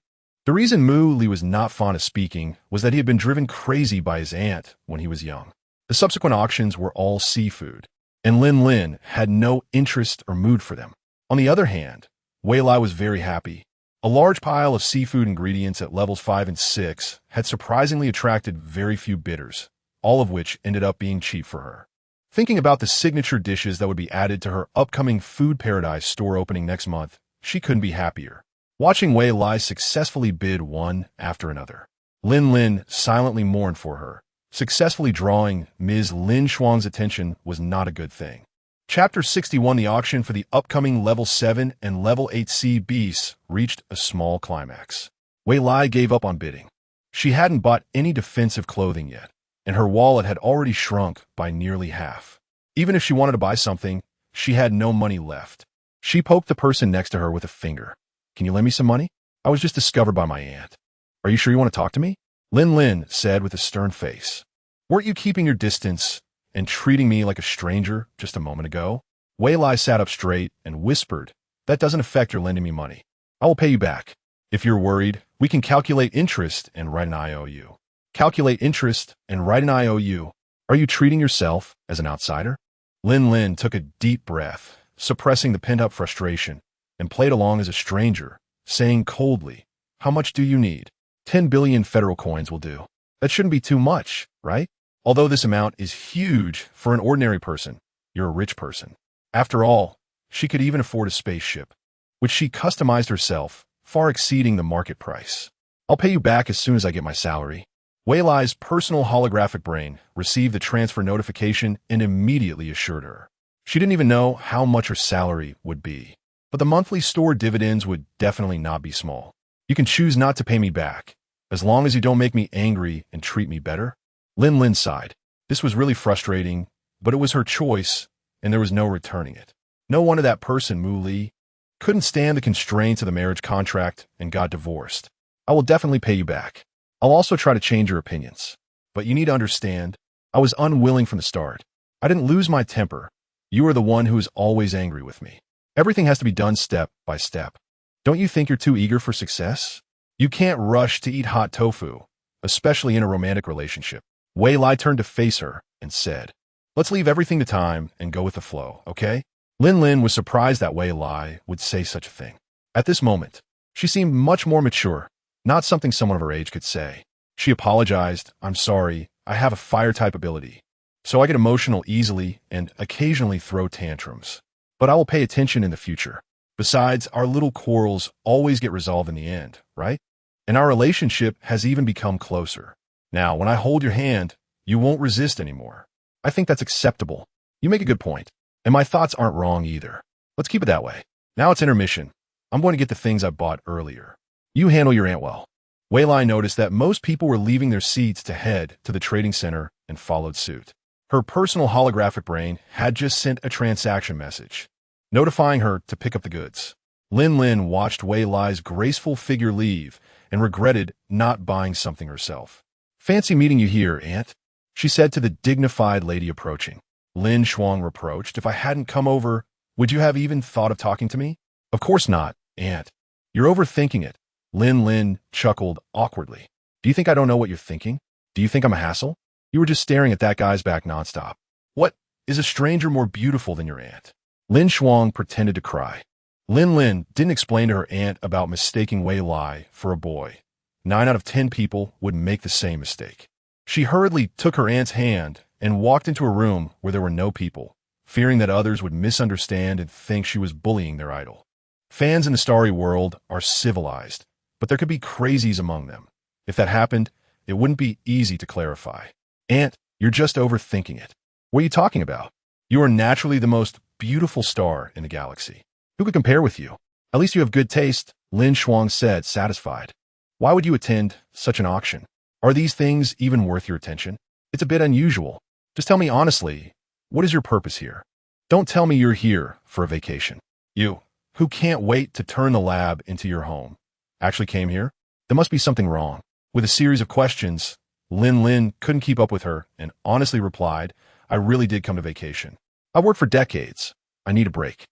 [SPEAKER 1] The reason Mu Li was not fond of speaking was that he had been driven crazy by his aunt when he was young. The subsequent auctions were all seafood, and Lin had no interest or mood for them. On the other hand, Wei Lai was very happy. A large pile of seafood ingredients at levels 5 and 6 had surprisingly attracted very few bidders, all of which ended up being cheap for her. Thinking about the signature dishes that would be added to her upcoming Food Paradise store opening next month, she couldn't be happier. Watching Wei Lai successfully bid one after another, Lin silently mourned for her. Successfully drawing Ms. Lin Shuang's attention was not a good thing. Chapter 61, the auction for the upcoming Level 7 and Level 8C beasts, reached a small climax. Wei Lai gave up on bidding. She hadn't bought any defensive clothing yet, and her wallet had already shrunk by nearly half. Even if she wanted to buy something, she had no money left. She poked the person next to her with a finger. "Can you lend me some money? I was just discovered by my aunt." "Are you sure you want to talk to me?" Lin said with a stern face. "Weren't you keeping your distance and treating me like a stranger just a moment ago?" Wei Lai sat up straight and whispered, "That doesn't affect your lending me money. I will pay you back. If you're worried, we can calculate interest and write an IOU. Calculate interest and write an IOU. Are you treating yourself as an outsider?" Lin took a deep breath, suppressing the pent-up frustration, and played along as a stranger, saying coldly, "How much do you need? 10 billion federal coins will do. That shouldn't be too much, right? Although this amount is huge for an ordinary person, you're a rich person." After all, she could even afford a spaceship, which she customized herself, far exceeding the market price. "I'll pay you back as soon as I get my salary." Wei Lai's personal holographic brain received the transfer notification and immediately assured her. She didn't even know how much her salary would be, but the monthly store dividends would definitely not be small. "You can choose not to pay me back, as long as you don't make me angry and treat me better." Lin sighed. This was really frustrating, but it was her choice, and there was no returning it. No wonder that person, Mu Li, couldn't stand the constraints of the marriage contract and got divorced. "I will definitely pay you back. I'll also try to change your opinions. But you need to understand, I was unwilling from the start. I didn't lose my temper. You are the one who is always angry with me. Everything has to be done step by step. Don't you think you're too eager for success? You can't rush to eat hot tofu, especially in a romantic relationship." Wei Lai turned to face her and said, "Let's leave everything to time and go with the flow, okay?" Lin was surprised that Wei Lai would say such a thing. At this moment, she seemed much more mature, not something someone of her age could say. She apologized. "I'm sorry, I have a fire-type ability, so I get emotional easily and occasionally throw tantrums. But I will pay attention in the future. Besides, our little quarrels always get resolved in the end, right? And our relationship has even become closer. Now, when I hold your hand, you won't resist anymore. I think that's acceptable. You make a good point, and my thoughts aren't wrong either. Let's keep it that way. Now it's intermission. I'm going to get the things I bought earlier. You handle your aunt well." Wei Lai noticed that most people were leaving their seats to head to the trading center and followed suit. Her personal holographic brain had just sent a transaction message, notifying her to pick up the goods. Lin watched Wei Lai's graceful figure leave and regretted not buying something herself. "Fancy meeting you here, Aunt," she said to the dignified lady approaching. Lin Shuang reproached. If I hadn't come over, would you have even thought of talking to me? Of course not, Aunt. You're overthinking it. Lin chuckled awkwardly. Do you think I don't know what you're thinking? Do you think I'm a hassle? You were just staring at that guy's back nonstop. What? Is a stranger more beautiful than your aunt? Lin Shuang pretended to cry. Lin didn't explain to her aunt about mistaking Wei Lai for a boy. 9 out of 10 people would make the same mistake. She hurriedly took her aunt's hand and walked into a room where there were no people, fearing that others would misunderstand and think she was bullying their idol. Fans in the starry world are civilized, but there could be crazies among them. If that happened, it wouldn't be easy to clarify. Aunt, you're just overthinking it. What are you talking about? You are naturally the most beautiful star in the galaxy. Who could compare with you? At least you have good taste, Lin Shuang said, satisfied. Why would you attend such an auction? Are these things even worth your attention? It's a bit unusual. Just tell me honestly, what is your purpose here? Don't tell me you're here for a vacation. You, who can't wait to turn the lab into your home, actually came here? There must be something wrong. With a series of questions, Lin couldn't keep up with her and honestly replied, I really did come to vacation. I've worked for decades. I need a break.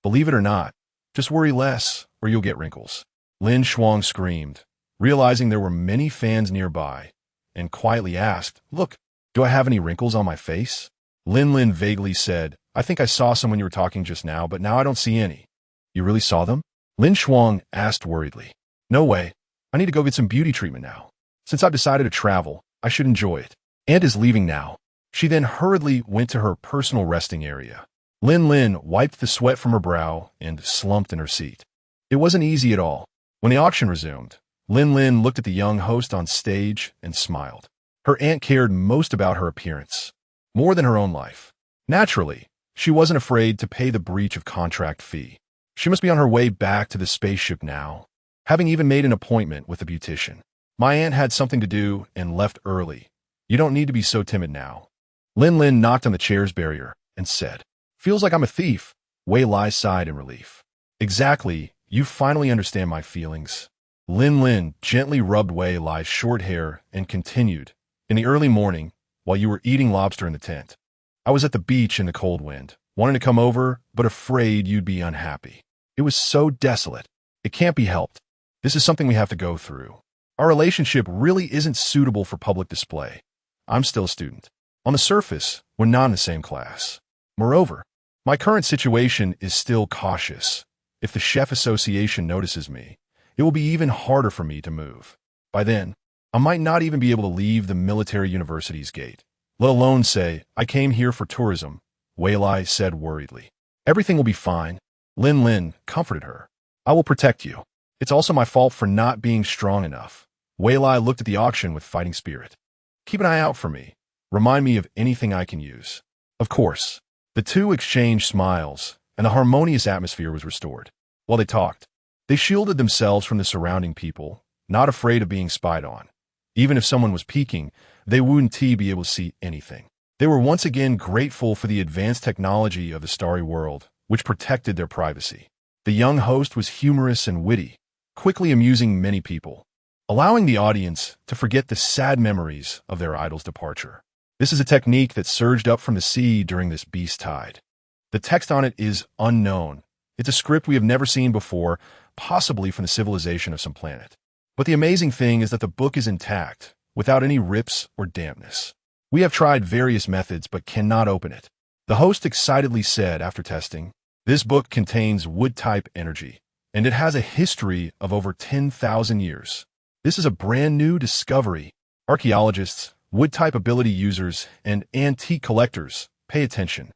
[SPEAKER 1] Believe it or not, just worry less or you'll get wrinkles. Lin Shuang screamed, realizing there were many fans nearby, and quietly asked, Look, do I have any wrinkles on my face? Lin vaguely said, I think I saw some when you were talking just now, but now I don't see any. You really saw them? Lin Shuang asked worriedly. No way. I need to go get some beauty treatment now. Since I've decided to travel, I should enjoy it. Aunt is leaving now. She then hurriedly went to her personal resting area. Lin wiped the sweat from her brow and slumped in her seat. It wasn't easy at all. When the auction resumed, Lin looked at the young host on stage and smiled. Her aunt cared most about her appearance, more than her own life. Naturally, she wasn't afraid to pay the breach of contract fee. She must be on her way back to the spaceship now, having even made an appointment with a beautician. My aunt had something to do and left early. You don't need to be so timid now. Lin knocked on the chair's barrier and said, Feels like I'm a thief. Wei Lai sighed in relief. Exactly, you finally understand my feelings. Lin gently rubbed Wei Lai's short hair and continued, In the early morning, while you were eating lobster in the tent, I was at the beach in the cold wind, wanting to come over, but afraid you'd be unhappy. It was so desolate. It can't be helped. This is something we have to go through. Our relationship really isn't suitable for public display. I'm still a student. On the surface, we're not in the same class. Moreover, my current situation is still cautious. If the Chef Association notices me, it will be even harder for me to move. By then, I might not even be able to leave the military university's gate, let alone say, I came here for tourism, Wei Lai said worriedly. Everything will be fine. Lin comforted her. I will protect you. It's also my fault for not being strong enough. Wei Lai looked at the auction with fighting spirit. Keep an eye out for me. Remind me of anything I can use. Of course. The two exchanged smiles, and the harmonious atmosphere was restored. While they talked, they shielded themselves from the surrounding people, not afraid of being spied on. Even if someone was peeking, they wouldn't be able to see anything. They were once again grateful for the advanced technology of the starry world, which protected their privacy. The young host was humorous and witty, quickly amusing many people, allowing the audience to forget the sad memories of their idol's departure. This is a technique that surged up from the sea during this beast tide. The text on it is unknown. It's a script we have never seen before, possibly from the civilization of some planet. But the amazing thing is that the book is intact, without any rips or dampness. We have tried various methods but cannot open it. The host excitedly said after testing, This book contains wood-type energy, and it has a history of over 10,000 years. This is a brand new discovery. Archaeologists, wood-type ability users, and antique collectors, pay attention.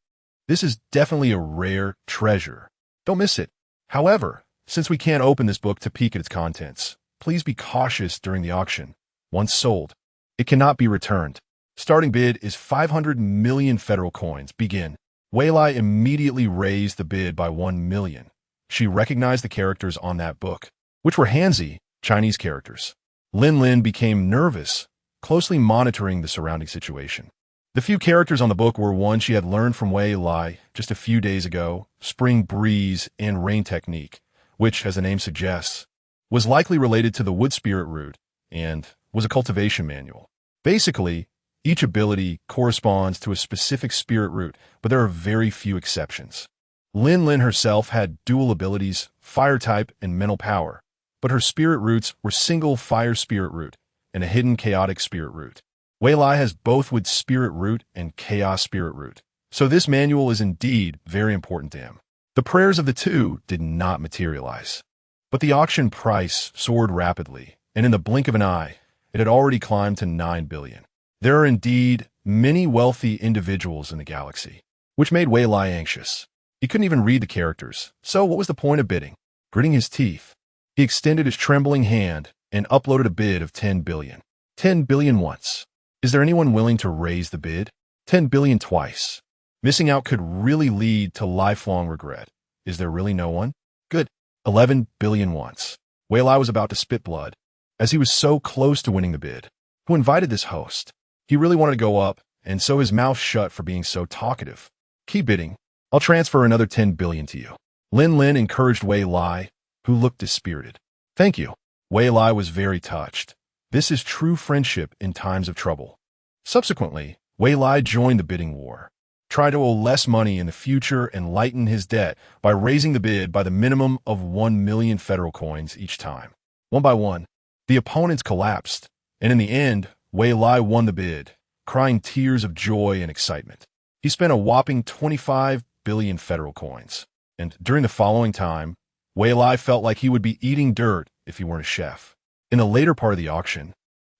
[SPEAKER 1] This is definitely a rare treasure. Don't miss it. However, since we can't open this book to peek at its contents, please be cautious during the auction. Once sold, it cannot be returned. Starting bid is 500 million federal coins. Begin. Wei Lai immediately raised the bid by 1 million. She recognized the characters on that book, which were Hanzi, Chinese characters. Lin became nervous, closely monitoring the surrounding situation. The few characters on the book were one she had learned from Wei Lai just a few days ago, Spring Breeze and Rain Technique, which, as the name suggests, was likely related to the wood spirit root and was a cultivation manual. Basically, Each ability corresponds to a specific spirit root, but there are very few exceptions. Lin herself had dual abilities, fire type and mental power, but her spirit roots were single fire spirit root and a hidden chaotic spirit root. Wei Lai has both with spirit root and chaos spirit root, so this manual is indeed very important to him. The prayers of the two did not materialize, but the auction price soared rapidly, and in the blink of an eye, it had already climbed to 9 billion. There are indeed many wealthy individuals in the galaxy, which made Wei Lai anxious. He couldn't even read the characters, so what was the point of bidding? Gritting his teeth, he extended his trembling hand and uploaded a bid of 10 billion. 10 billion once. Is there anyone willing to raise the bid? 10 billion twice. Missing out could really lead to lifelong regret. Is there really no one? Good. 11 billion once. Wei Lai was about to spit blood, as he was so close to winning the bid. Who invited this host? He really wanted to go up, and so his mouth shut for being so talkative. Keep bidding. I'll transfer another 10 billion to you. Lin encouraged Wei Lai, who looked dispirited. Thank you. Wei Lai was very touched. This is true friendship in times of trouble. Subsequently, Wei Lai joined the bidding war. Try to owe less money in the future and lighten his debt by raising the bid by the minimum of 1 million federal coins each time. One by one, the opponents collapsed, and in the end, Wei Lai won the bid, crying tears of joy and excitement. He spent a whopping 25 billion federal coins, and during the following time, Wei Lai felt like he would be eating dirt if he weren't a chef. In the later part of the auction,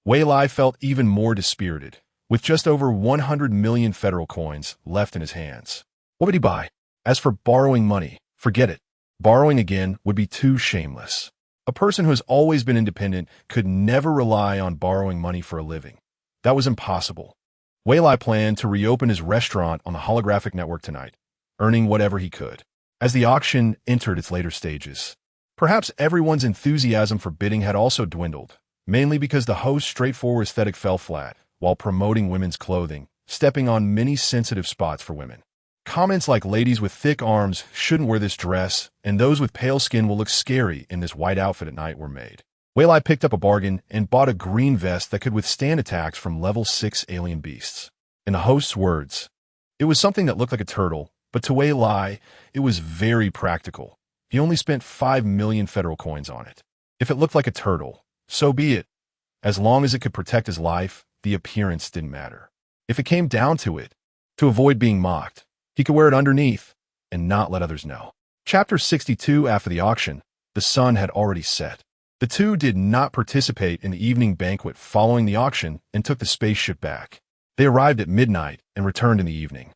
[SPEAKER 1] Wei Lai felt even more dispirited, with just over 100 million federal coins left in his hands. What would he buy? As for borrowing money, forget it. Borrowing again would be too shameless. A person who has always been independent could never rely on borrowing money for a living. That was impossible. Wei Lai planned to reopen his restaurant on the holographic network tonight, earning whatever he could. As the auction entered its later stages, perhaps everyone's enthusiasm for bidding had also dwindled, mainly because the host's straightforward aesthetic fell flat while promoting women's clothing, stepping on many sensitive spots for women. Comments like ladies with thick arms shouldn't wear this dress, and those with pale skin will look scary in this white outfit at night were made. Wei Lai picked up a bargain and bought a green vest that could withstand attacks from level 6 alien beasts. In the host's words, it was something that looked like a turtle, but to Wei Lai, it was very practical. He only spent 5 million federal coins on it. If it looked like a turtle, so be it. As long as it could protect his life, the appearance didn't matter. If it came down to it, to avoid being mocked, he could wear it underneath and not let others know. Chapter 62. After the auction, the sun had already set. The two did not participate in the evening banquet following the auction and took the spaceship back. They arrived at midnight and returned in the evening.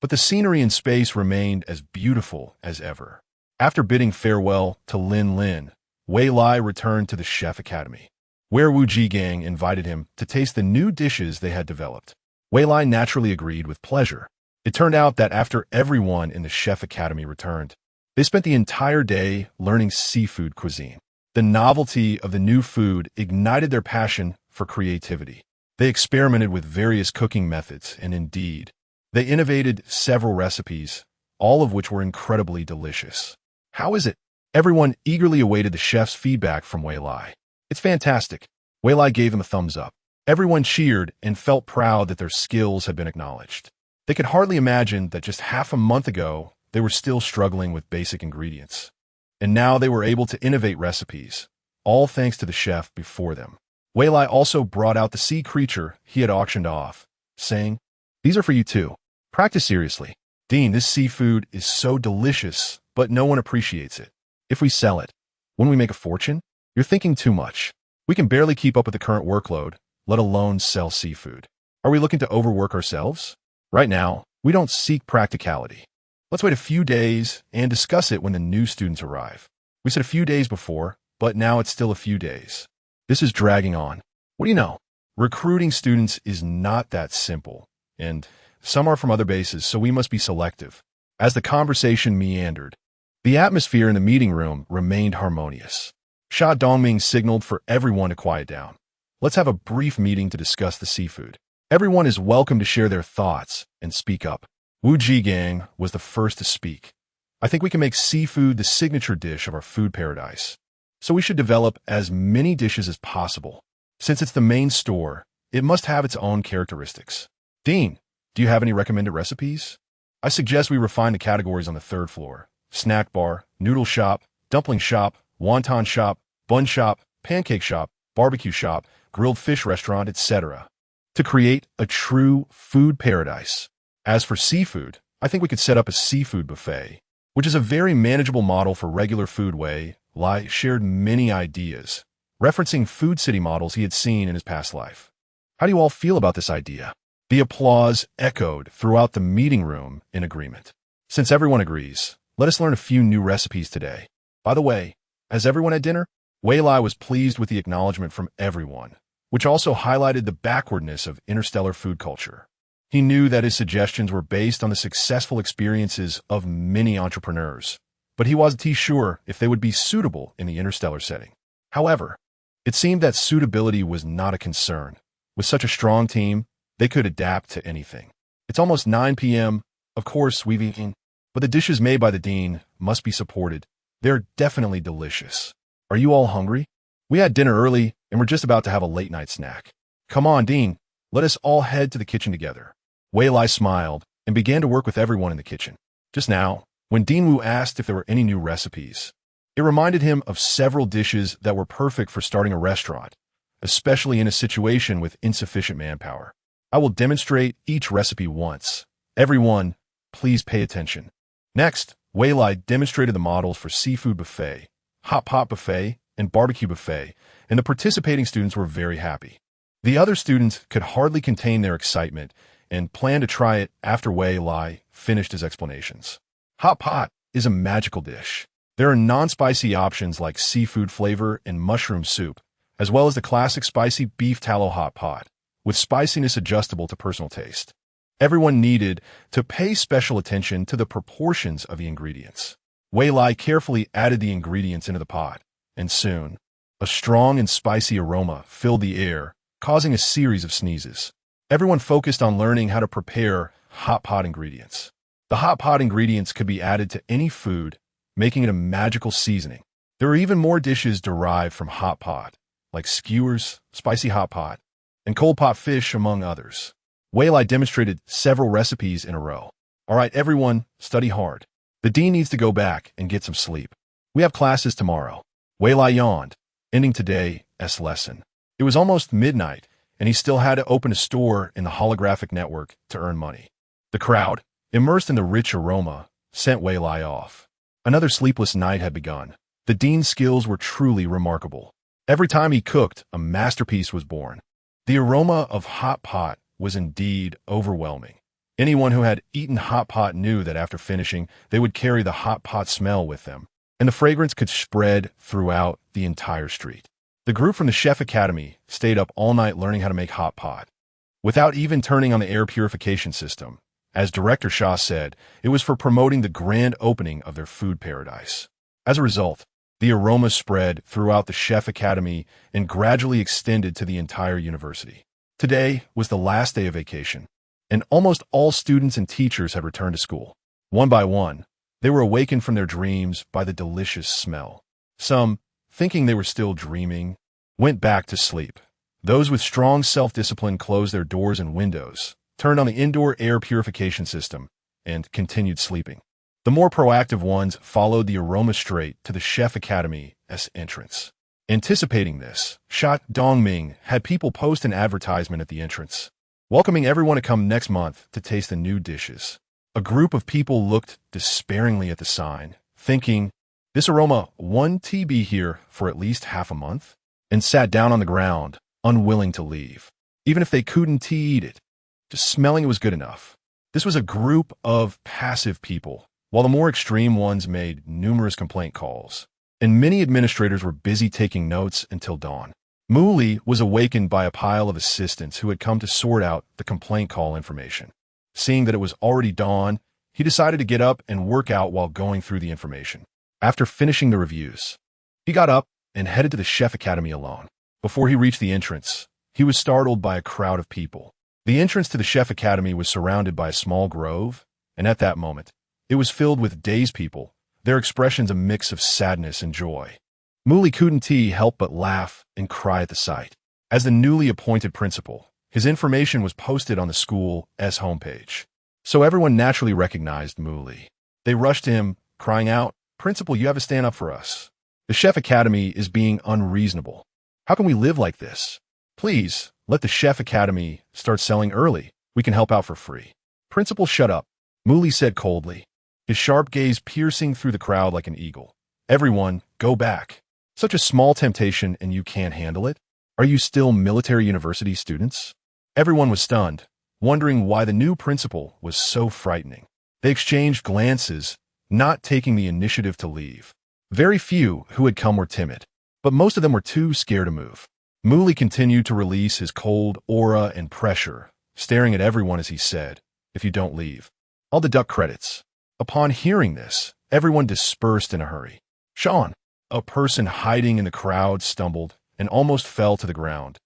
[SPEAKER 1] But the scenery in space remained as beautiful as ever. After bidding farewell to Lin, Wei Lai returned to the Chef Academy, where Wu Jigang invited him to taste the new dishes they had developed. Wei Lai naturally agreed with pleasure. It turned out that after everyone in the Chef Academy returned, they spent the entire day learning seafood cuisine. The novelty of the new food ignited their passion for creativity. They experimented with various cooking methods, and indeed, they innovated several recipes, all of which were incredibly delicious. How is it? Everyone eagerly awaited the chef's feedback from Wei Lai. It's fantastic. Wei Lai gave him a thumbs up. Everyone cheered and felt proud that their skills had been acknowledged. They could hardly imagine that just half a month ago, they were still struggling with basic ingredients. And now they were able to innovate recipes, all thanks to the chef before them. Wei Lai also brought out the sea creature he had auctioned off, saying, "These are for you too. Practice seriously. Dean, this seafood is so delicious, but no one appreciates it. If we sell it, wouldn't we make a fortune? You're thinking too much. We can barely keep up with the current workload, let alone sell seafood. Are we looking to overwork ourselves? Right now, we don't seek practicality. Let's wait a few days and discuss it when the new students arrive. We said a few days before, but now it's still a few days. This is dragging on. What do you know? Recruiting students is not that simple, and some are from other bases, so we must be selective." As the conversation meandered, the atmosphere in the meeting room remained harmonious. Sha Dongming signaled for everyone to quiet down. "Let's have a brief meeting to discuss the seafood. Everyone is welcome to share their thoughts and speak up." Wu Jigang was the first to speak. "I think we can make seafood the signature dish of our food paradise. So we should develop as many dishes as possible. Since it's the main store, it must have its own characteristics. Dean, do you have any recommended recipes? I suggest we refine the categories on the third floor. Snack bar, noodle shop, dumpling shop, wonton shop, bun shop, pancake shop, barbecue shop, grilled fish restaurant, etc. to create a true food paradise. As for seafood, I think we could set up a seafood buffet, which is a very manageable model for regular food. Lai shared many ideas, referencing Food City models he had seen in his past life. How do you all feel about this idea? The applause echoed throughout the meeting room in agreement. Since everyone agrees, let us learn a few new recipes today. By the way, has everyone had dinner? Wei Lai was pleased with the acknowledgement from everyone, which also highlighted the backwardness of interstellar food culture. He knew that his suggestions were based on the successful experiences of many entrepreneurs, but he wasn't sure if they would be suitable in the interstellar setting. However, it seemed that suitability was not a concern. With such a strong team, they could adapt to anything. It's almost 9 p.m. Of course, we've eaten, but the dishes made by the dean must be supported. They're definitely delicious. Are you all hungry? We had dinner early, and we're just about to have a late-night snack. Come on, Dean. Let us all head to the kitchen together. Wei Lai smiled and began to work with everyone in the kitchen. Just now, when Dean Wu asked if there were any new recipes, it reminded him of several dishes that were perfect for starting a restaurant, especially in a situation with insufficient manpower. I will demonstrate each recipe once. Everyone, please pay attention. Next, Wei Lai demonstrated the models for seafood buffet, hot pot buffet, and barbecue buffet, and the participating students were very happy. The other students could hardly contain their excitement and planned to try it after Wei Lai finished his explanations. Hot pot is a magical dish. There are non-spicy options like seafood flavor and mushroom soup, as well as the classic spicy beef tallow hot pot, with spiciness adjustable to personal taste. Everyone needed to pay special attention to the proportions of the ingredients. Wei Lai carefully added the ingredients into the pot, and soon, a strong and spicy aroma filled the air, causing a series of sneezes. Everyone focused on learning how to prepare hot pot ingredients. The hot pot ingredients could be added to any food, making it a magical seasoning. There are even more dishes derived from hot pot, like skewers, spicy hot pot, and cold pot fish, among others. Wei Lai demonstrated several recipes in a row. All right, everyone, study hard. The dean needs to go back and get some sleep. We have classes tomorrow. Wei Lai yawned, ending today's lesson. It was almost midnight, and he still had to open a store in the holographic network to earn money. The crowd, immersed in the rich aroma, sent Wei Lai off. Another sleepless night had begun. The dean's skills were truly remarkable. Every time he cooked, a masterpiece was born. The aroma of hot pot was indeed overwhelming. Anyone who had eaten hot pot knew that after finishing, they would carry the hot pot smell with them, and the fragrance could spread throughout the entire street. The group from the Chef Academy stayed up all night learning how to make hot pot. Without even turning on the air purification system, as Director Shah said, it was for promoting the grand opening of their food paradise. As a result, the aroma spread throughout the Chef Academy and gradually extended to the entire university. Today was the last day of vacation, and almost all students and teachers had returned to school. One by one, they were awakened from their dreams by the delicious smell. Some, thinking they were still dreaming, went back to sleep. Those with strong self-discipline closed their doors and windows, turned on the indoor air purification system, and continued sleeping. The more proactive ones followed the aroma straight to the Chef Academy's entrance. Anticipating this, Sha Dongming had people post an advertisement at the entrance, welcoming everyone to come next month to taste the new dishes. A group of people looked despairingly at the sign, thinking, this aroma won't be here for at least half a month, and sat down on the ground, unwilling to leave. Even if they couldn't eat it, just smelling it was good enough. This was a group of passive people, while the more extreme ones made numerous complaint calls, and many administrators were busy taking notes until dawn. Muli was awakened by a pile of assistants who had come to sort out the complaint call information. Seeing that it was already dawn, he decided to get up and work out while going through the information. After finishing the reviews, he got up and headed to the Chef Academy alone. Before he reached the entrance, he was startled by a crowd of people. The entrance to the Chef Academy was surrounded by a small grove, and at that moment, it was filled with dazed people, their expressions a mix of sadness and joy. Muli couldn't help but laugh and cry at the sight. As the newly appointed principal, His information was posted on the school's homepage. So everyone naturally recognized Mu Li. They rushed to him, crying out, "Principal, you have to stand up for us. The Chef Academy is being unreasonable. How can we live like this? Please, let the Chef Academy start selling early. We can help out for free." "Principal, shut up," Mu Li said coldly, his sharp gaze piercing through the crowd like an eagle. "Everyone, go back. Such a small temptation and you can't handle it? Are you still military university students?" Everyone was stunned, wondering why the new principal was so frightening. They exchanged glances, not taking the initiative to leave. Very few who had come were timid, but most of them were too scared to move. Mu Li continued to release his cold aura and pressure, staring at everyone as he said, "If you don't leave, I'll deduct credits." Upon hearing this, everyone dispersed in a hurry. "Sean," a person hiding in the crowd, stumbled and almost fell to the ground,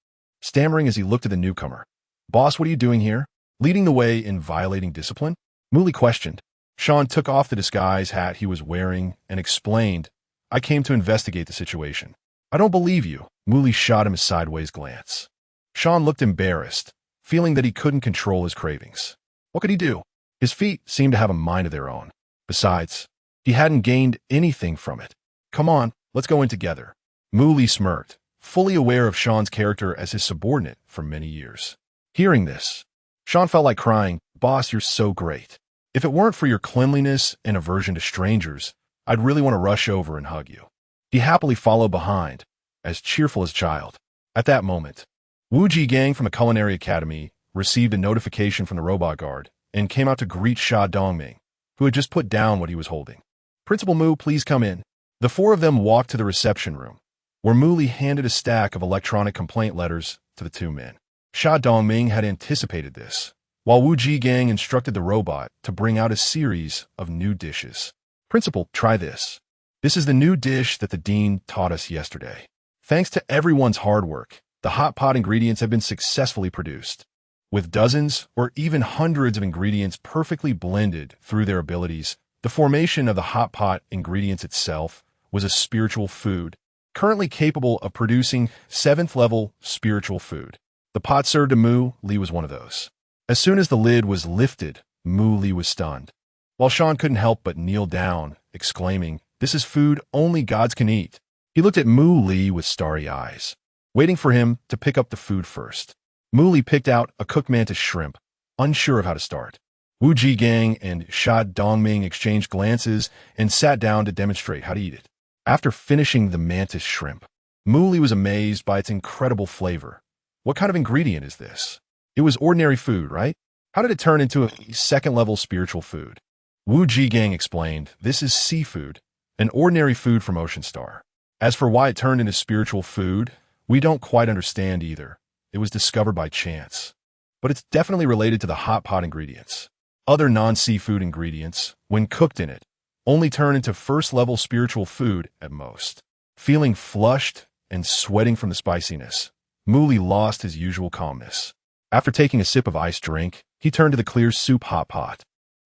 [SPEAKER 1] stammering as he looked at the newcomer. "Boss, what are you doing here? Leading the way in violating discipline?" Mu Li questioned. Sean took off the disguise hat he was wearing and explained, "I came to investigate the situation." "I don't believe you." Mu Li shot him a sideways glance. Sean looked embarrassed, feeling that he couldn't control his cravings. What could he do? His feet seemed to have a mind of their own. Besides, he hadn't gained anything from it. "Come on, let's go in together." Mu Li smirked, fully aware of Sean's character as his subordinate for many years. Hearing this, Sean felt like crying, "Boss, you're so great. If it weren't for your cleanliness and aversion to strangers, I'd really want to rush over and hug you." He happily followed behind, as cheerful as a child. At that moment, Wu Ji Gang from the Culinary Academy received a notification from the robot guard and came out to greet Sha Dongming, who had just put down what he was holding. "Principal Mu, please come in." The four of them walked to the reception room, where Mu Li handed a stack of electronic complaint letters to the two men. Sha Dongming had anticipated this, while Wu Ji Gang instructed the robot to bring out a series of new dishes. "Principal, try this. This is the new dish that the dean taught us yesterday. Thanks to everyone's hard work, the hot pot ingredients have been successfully produced. With dozens or even hundreds of ingredients perfectly blended through their abilities, the formation of the hot pot ingredients itself was a spiritual food, currently capable of producing 7th-level spiritual food. The pot served to Mu Li was one of those." As soon as the lid was lifted, Mu Li was stunned, while Sean couldn't help but kneel down, exclaiming, "This is food only gods can eat." He looked at Mu Li with starry eyes, waiting for him to pick up the food first. Mu Li picked out a cooked mantis shrimp, unsure of how to start. Wu Ji Gang and Sha Dongming exchanged glances and sat down to demonstrate how to eat it. After finishing the mantis shrimp, Mu Li was amazed by its incredible flavor. "What kind of ingredient is this? It was ordinary food, right? How did it turn into a 2nd-level spiritual food?" Wu Ji Gang explained, "This is seafood, an ordinary food from Ocean Star. As for why it turned into spiritual food, we don't quite understand either. It was discovered by chance. But it's definitely related to the hot pot ingredients. Other non-seafood ingredients, when cooked in it, only turn into 1st-level spiritual food at most." Feeling flushed and sweating from the spiciness, Mu Li lost his usual calmness. After taking a sip of iced drink, he turned to the clear soup hot pot.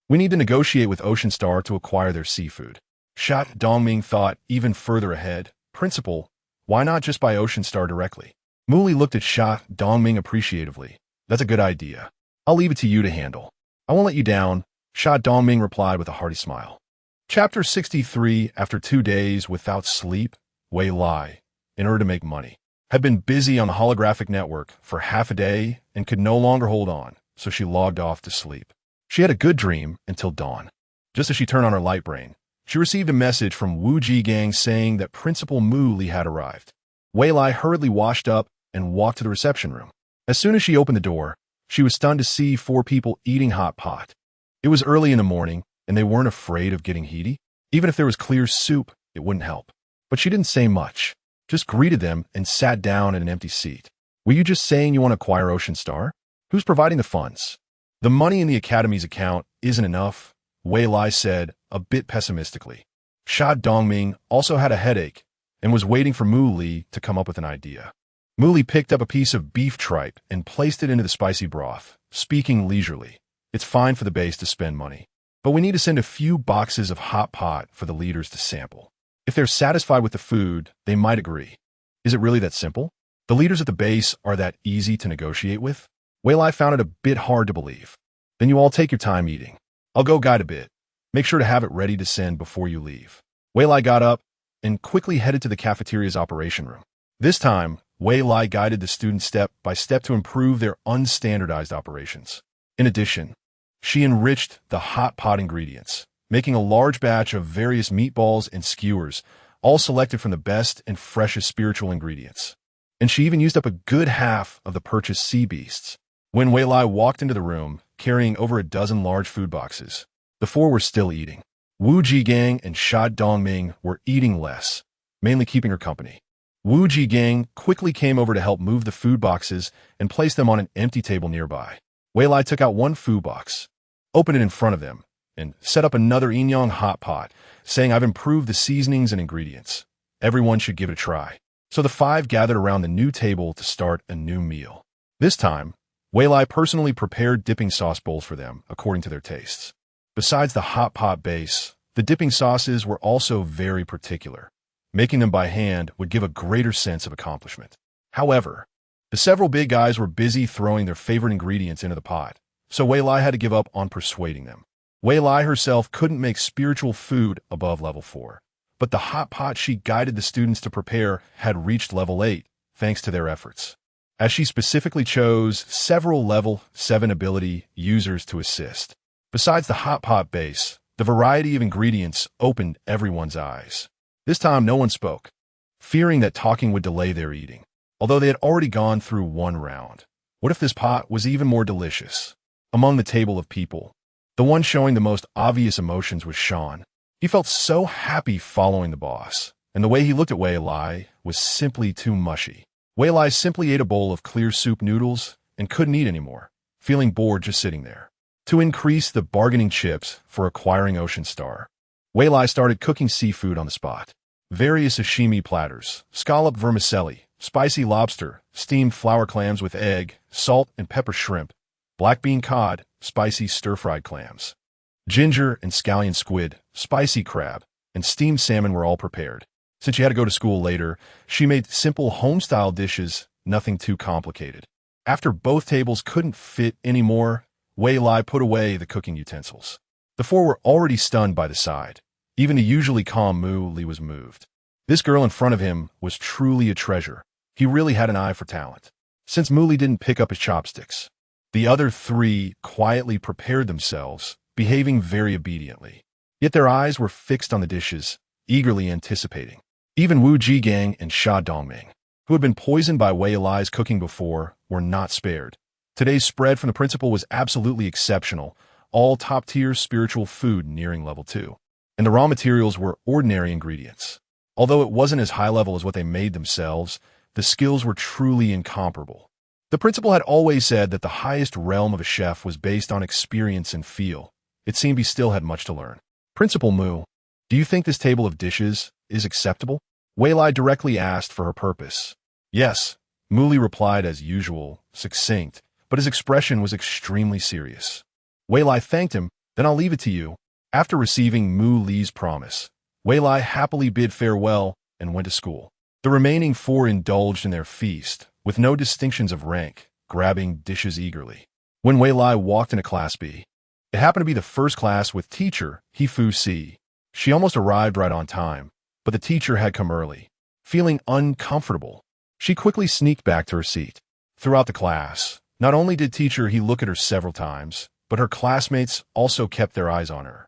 [SPEAKER 1] "We need to negotiate with Ocean Star to acquire their seafood." Sha Dongming thought even further ahead. "Principal, why not just buy Ocean Star directly?" Mu Li looked at Sha Dongming appreciatively. "That's a good idea. I'll leave it to you to handle." "I won't let you down," Sha Dongming replied with a hearty smile. Chapter 63. After 2 days without sleep, Wei Lai, in order to make money, had been busy on the holographic network for half a day and could no longer hold on, so she logged off to sleep. She had a good dream until dawn. Just as she turned on her light brain, she received a message from Wu Ji Gang saying that Principal Mu Li had arrived. Wei Lai hurriedly washed up and walked to the reception room. As soon as she opened the door, she was stunned to see 4 people eating hot pot. It was early in the morning, and they weren't afraid of getting heaty. Even if there was clear soup, it wouldn't help. But she didn't say much, just greeted them and sat down at an empty seat. "Were you just saying you want to acquire Ocean Star? Who's providing the funds?" "The money in the Academy's account isn't enough," Wei Lai said, a bit pessimistically. Sha Dongming also had a headache and was waiting for Mu Li to come up with an idea. Mu Li picked up a piece of beef tripe and placed it into the spicy broth, speaking leisurely. "It's fine for the base to spend money, but we need to send a few boxes of hot pot for the leaders to sample. If they're satisfied with the food, they might agree. Is it really that simple? The leaders at the base are that easy to negotiate with?" Wei Lai found it a bit hard to believe. Then you all take your time eating. I'll go guide a bit. Make sure to have it ready to send before you leave. Wei Lai got up and quickly headed to the cafeteria's operation room. This time, Wei Lai guided the students step by step to improve their unstandardized operations. In addition, she enriched the hot pot ingredients, making a large batch of various meatballs and skewers, all selected from the best and freshest spiritual ingredients. And she even used up a good half of the purchased sea beasts. When Wei Lai walked into the room, carrying over a dozen large food boxes, the four were still eating. Wu Jigang and Sha Dongming were eating less, mainly keeping her company. Wu Jigang quickly came over to help move the food boxes and place them on an empty table nearby. Wei Lai took out one food box, opened it in front of them, and set up another Yinyang hot pot, saying, "I've improved the seasonings and ingredients. Everyone should give it a try." So the five gathered around the new table to start a new meal. This time, Wei Lai personally prepared dipping sauce bowls for them, according to their tastes. Besides the hot pot base, the dipping sauces were also very particular. Making them by hand would give a greater sense of accomplishment. However, the several big guys were busy throwing their favorite ingredients into the pot, so Wei Lai had to give up on persuading them. Wei Lai herself couldn't make spiritual food above level 4, but the hot pot she guided the students to prepare had reached level 8, thanks to their efforts, as she specifically chose several level 7 ability users to assist. Besides the hot pot base, the variety of ingredients opened everyone's eyes. This time no one spoke, fearing that talking would delay their eating, although they had already gone through one round. What if this pot was even more delicious? Among the table of people, the one showing the most obvious emotions was Sean. He felt so happy following the boss, and the way he looked at Wei Lai was simply too mushy. Wei Lai simply ate a bowl of clear soup noodles and couldn't eat anymore, feeling bored just sitting there. To increase the bargaining chips for acquiring Ocean Star, Wei Lai started cooking seafood on the spot. Various sashimi platters, scalloped vermicelli, spicy lobster, steamed flour clams with egg, salt and pepper shrimp, black bean cod, spicy stir-fried clams, ginger and scallion squid, spicy crab, and steamed salmon were all prepared. Since she had to go to school later, she made simple home-style dishes, nothing too complicated. After both tables couldn't fit anymore, Wei Lai put away the cooking utensils. The four were already stunned by the sight. Even the usually calm Mu Li was moved. This girl in front of him was truly a treasure. He really had an eye for talent. Since Mu Li didn't pick up his chopsticks, the other three quietly prepared themselves, behaving very obediently. Yet their eyes were fixed on the dishes, eagerly anticipating. Even Wu Jigang and Sha Dongming, who had been poisoned by Wei Lai's cooking before, were not spared. Today's spread from the principal was absolutely exceptional, all top-tier spiritual food nearing level 2. And the raw materials were ordinary ingredients. Although it wasn't as high level as what they made themselves, the skills were truly incomparable. The principal had always said that the highest realm of a chef was based on experience and feel. It seemed he still had much to learn. Principal Mu, do you think this table of dishes is acceptable? Wei Lai directly asked for her purpose. Yes, Mu Li replied as usual, succinct, but his expression was extremely serious. Wei Lai thanked him, "Then I'll leave it to you." After receiving Mu Li's promise, Wei Lai happily bid farewell and went to school. The remaining four indulged in their feast, with no distinctions of rank, grabbing dishes eagerly. When Wei Lai walked into Class B, it happened to be the first class with teacher Hifu Si. She almost arrived right on time, but the teacher had come early. Feeling uncomfortable, she quickly sneaked back to her seat. Throughout the class, not only did teacher He look at her several times, but her classmates also kept their eyes on her.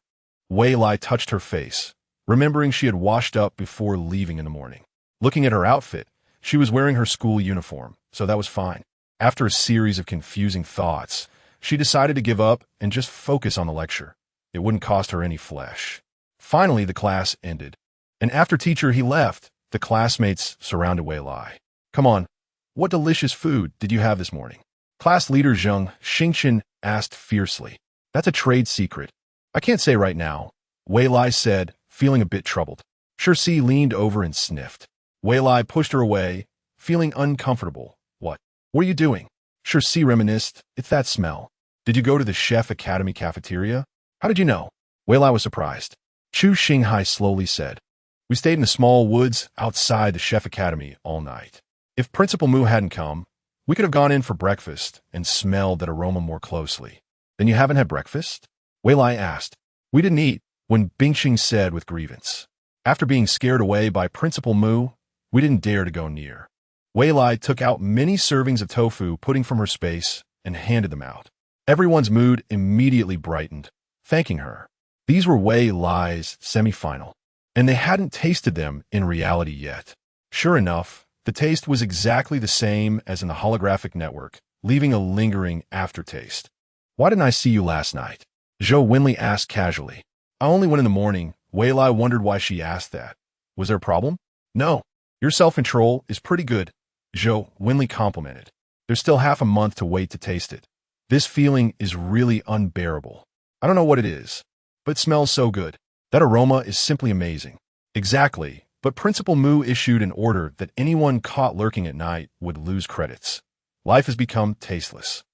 [SPEAKER 1] Wei Lai touched her face, remembering she had washed up before leaving in the morning. Looking at her outfit, she was wearing her school uniform, so that was fine. After a series of confusing thoughts, she decided to give up and just focus on the lecture. It wouldn't cost her any flesh. Finally, the class ended, and after teacher He left, the classmates surrounded Wei Lai. "Come on, what delicious food did you have this morning?" Class leader Zheng Xingchen asked fiercely. "That's a trade secret. I can't say right now," Wei Lai said, feeling a bit troubled. Shi leaned over and sniffed. Wei Lai pushed her away, feeling uncomfortable. What are you doing?" Shi reminisced. "It's that smell. Did you go to the Chef Academy cafeteria?" "How did you know?" Wei Lai was surprised. Chu Xinghai slowly said, "We stayed in the small woods outside the Chef Academy all night." If Principal Mu hadn't come, We could have gone in for breakfast and smelled that aroma more closely. Then you haven't had breakfast? Wei Lai asked. We didn't eat, when Bingxing said with grievance. After being scared away by Principal Mu, we didn't dare to go near. Wei Lai took out many servings of tofu pudding from her space and handed them out. Everyone's mood immediately brightened, thanking her. These were Wei Lai's semi-final, and they hadn't tasted them in reality yet. Sure enough, the taste was exactly the same as in the holographic network, leaving a lingering aftertaste. Why didn't I see you last night? Zhou Wenli asked casually. I only went in the morning. Wei Lai wondered why she asked that. Was there a problem? No. Your self-control is pretty good, Zhou Wenli complimented. There's still half a month to wait to taste it. This feeling is really unbearable. I don't know what it is, but it smells so good. That aroma is simply amazing. Exactly, but Principal Mu issued an order that anyone caught lurking at night would lose credits. Life has become tasteless.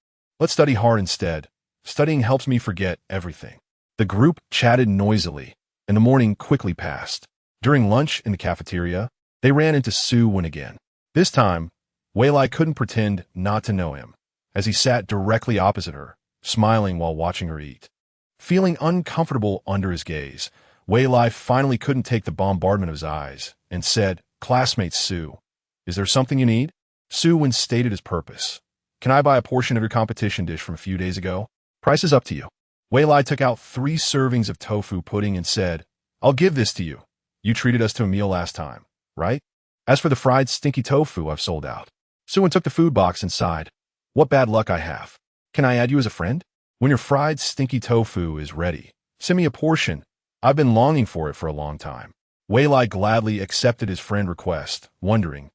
[SPEAKER 1] Let's study hard instead. Studying helps me forget everything. The group chatted noisily, and the morning quickly passed. During lunch in the cafeteria, they ran into Su Wen again. This time, Wei Lai couldn't pretend not to know him, as he sat directly opposite her, smiling while watching her eat. Feeling uncomfortable under his gaze, Wei Lai finally couldn't take the bombardment of his eyes and said, Classmate Su, is there something you need? Su Wen stated his purpose. Can I buy a portion of your competition dish from a few days ago? Price is up to you. Wei Lai took out 3 servings of tofu pudding and said, I'll give this to you. You treated us to a meal last time, right? As for the fried stinky tofu, I've sold out. Su Wen took the food box and sighed. What bad luck I have. Can I add you as a friend? When your fried stinky tofu is ready, send me a portion. I've been longing for it for a long time. Wei Lai gladly accepted his friend request, wondering,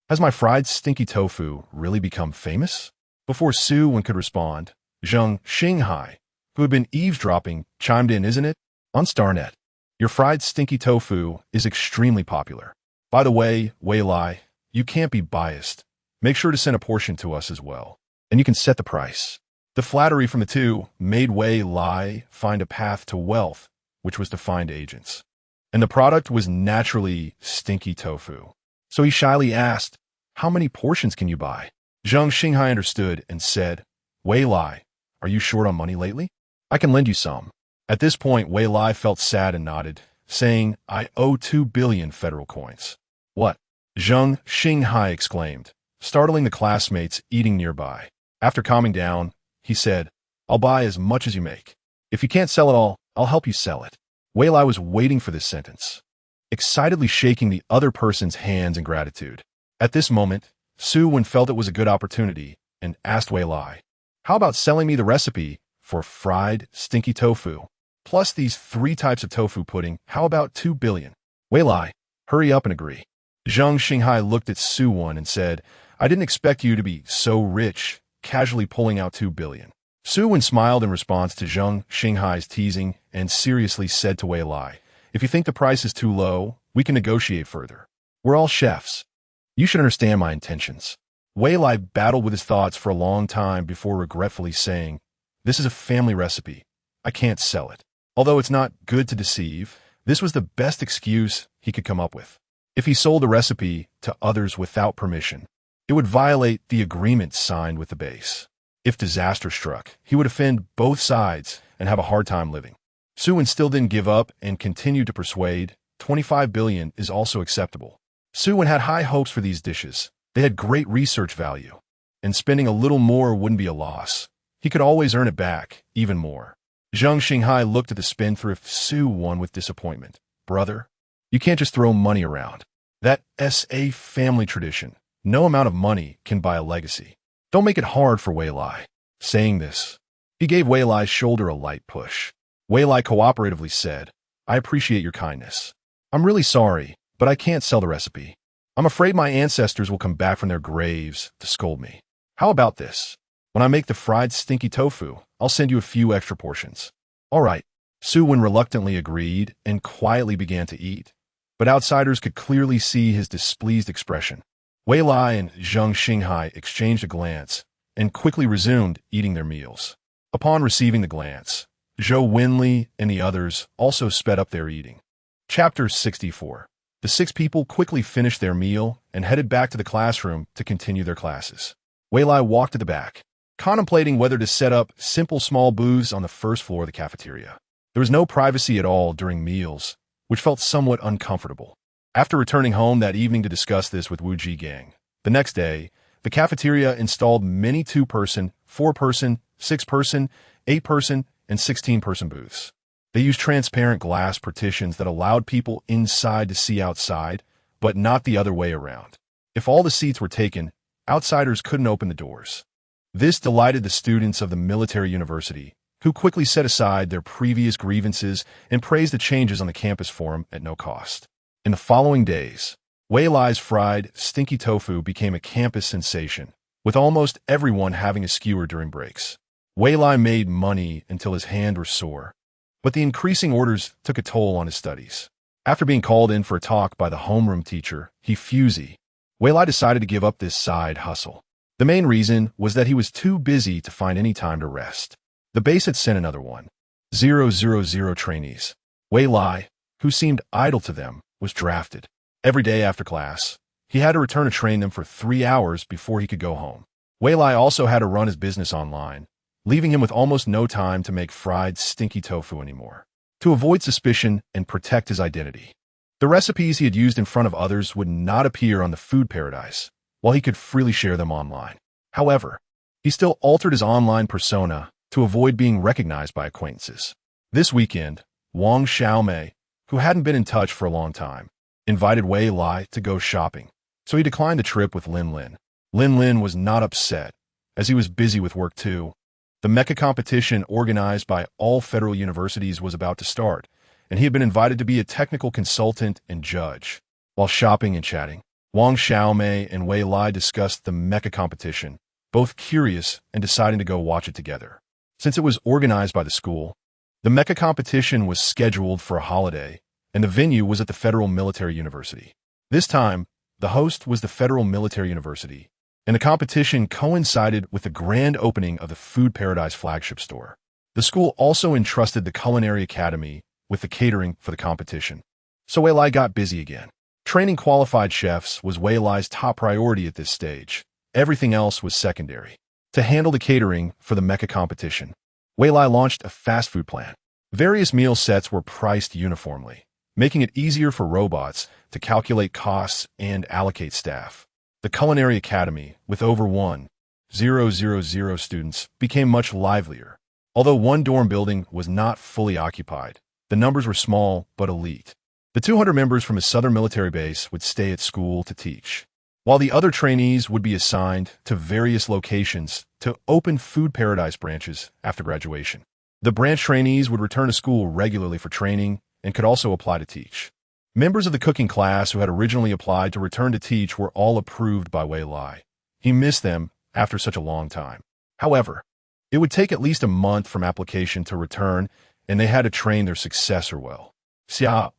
[SPEAKER 1] has my fried stinky tofu really become famous? Before Su Wen could respond, Zheng Xinghai, who had been eavesdropping, chimed in, isn't it? On StarNet. Your fried stinky tofu is extremely popular. By the way, Wei Lai, you can't be biased. Make sure to send a portion to us as well. And you can set the price. The flattery from the two made Wei Lai find a path to wealth, which was to find agents. And the product was naturally stinky tofu. So he shyly asked, how many portions can you buy? Zheng Xinghai understood and said, Wei Lai, are you short on money lately? I can lend you some. At this point, Wei Lai felt sad and nodded, saying, I owe 2 billion federal coins. What? Zheng Xinghai exclaimed, startling the classmates eating nearby. After calming down, he said, I'll buy as much as you make. If you can't sell it all, I'll help you sell it. Wei Lai was waiting for this sentence, excitedly shaking the other person's hands in gratitude. At this moment, Su Wen felt it was a good opportunity and asked Wei Lai, how about selling me the recipe for fried stinky tofu? Plus these 3 types of tofu pudding, how about 2 billion? Wei Lai, hurry up and agree. Zheng Xinghai looked at Su Wen and said, I didn't expect you to be so rich, casually pulling out 2 billion. Su Wen smiled in response to Zheng Xinghai's teasing and seriously said to Wei Lai, if you think the price is too low, we can negotiate further. We're all chefs. You should understand my intentions. Wei Lai battled with his thoughts for a long time before regretfully saying, this is a family recipe. I can't sell it. Although it's not good to deceive, this was the best excuse he could come up with. If he sold the recipe to others without permission, it would violate the agreement signed with the base. If disaster struck, he would offend both sides and have a hard time living. Su Wen still didn't give up and continued to persuade, 25 billion is also acceptable. Su Wen had high hopes for these dishes. They had great research value, and spending a little more wouldn't be a loss. He could always earn it back, even more. Zheng Xinghai looked at the spendthrift Su Wen with disappointment. Brother, you can't just throw money around. That's a family tradition. No amount of money can buy a legacy. Don't make it hard for Wei Lai. Saying this, he gave Wei Lai's shoulder a light push. Wei Lai cooperatively said, I appreciate your kindness. I'm really sorry, but I can't sell the recipe. I'm afraid my ancestors will come back from their graves to scold me. How about this? When I make the fried stinky tofu, I'll send you a few extra portions. All right. Su Wen reluctantly agreed and quietly began to eat, but outsiders could clearly see his displeased expression. Wei Lai and Zheng Xinghai exchanged a glance and quickly resumed eating their meals. Upon receiving the glance, Zhou Wenli and the others also sped up their eating. Chapter 64. The 6 people quickly finished their meal and headed back to the classroom to continue their classes. Wei Lai walked to the back, contemplating whether to set up simple small booths on the first floor of the cafeteria. There was no privacy at all during meals, which felt somewhat uncomfortable. After returning home that evening to discuss this with Wu Ji Gang, the next day, the cafeteria installed many 2-person, 4-person, 6-person, 8-person, and 16-person booths. They used transparent glass partitions that allowed people inside to see outside, but not the other way around. If all the seats were taken, outsiders couldn't open the doors. This delighted the students of the military university, who quickly set aside their previous grievances and praised the changes on the campus forum at no cost. In the following days, Wei Lai's fried, stinky tofu became a campus sensation, with almost everyone having a skewer during breaks. Wei Lai made money until his hands were sore, but the increasing orders took a toll on his studies. After being called in for a talk by the homeroom teacher, Wei Lai decided to give up this side hustle. The main reason was that he was too busy to find any time to rest. The base had sent another 1,000 trainees. Wei Lai, who seemed idle to them, was drafted. Every day after class, he had to return to train them for 3 hours before he could go home. Wei Lai also had to run his business online, leaving him with almost no time to make fried, stinky tofu anymore. To avoid suspicion and protect his identity, the recipes he had used in front of others would not appear on the food paradise, while he could freely share them online. However, he still altered his online persona to avoid being recognized by acquaintances. This weekend, Wang Xiaomei, who hadn't been in touch for a long time, invited Wei Lai to go shopping, so he declined the trip with Lin Lin. Lin Lin was not upset, as he was busy with work too. The mecha competition organized by all federal universities was about to start, and he had been invited to be a technical consultant and judge. While shopping and chatting, Wang Xiaomei and Wei Lai discussed the mecha competition, both curious and deciding to go watch it together. Since it was organized by the school, the mecha competition was scheduled for a holiday, and the venue was at the Federal Military University. This time, the host was the Federal Military University, and the competition coincided with the grand opening of the Food Paradise flagship store. The school also entrusted the Culinary Academy with the catering for the competition. So Wei Lai got busy again. Training qualified chefs was Wei Lai's top priority at this stage. Everything else was secondary. To handle the catering for the mecha competition, Wei Lai launched a fast food plan. Various meal sets were priced uniformly, making it easier for robots to calculate costs and allocate staff. The Culinary Academy, with over 1,000 students, became much livelier. Although one dorm building was not fully occupied, the numbers were small but elite. The 200 members from his southern military base would stay at school to teach, while the other trainees would be assigned to various locations to open Food Paradise branches after graduation. The branch trainees would return to school regularly for training and could also apply to teach. Members of the cooking class who had originally applied to return to teach were all approved by Wei Lai. He missed them after such a long time. However, it would take at least a month from application to return, and they had to train their successor well. Sigh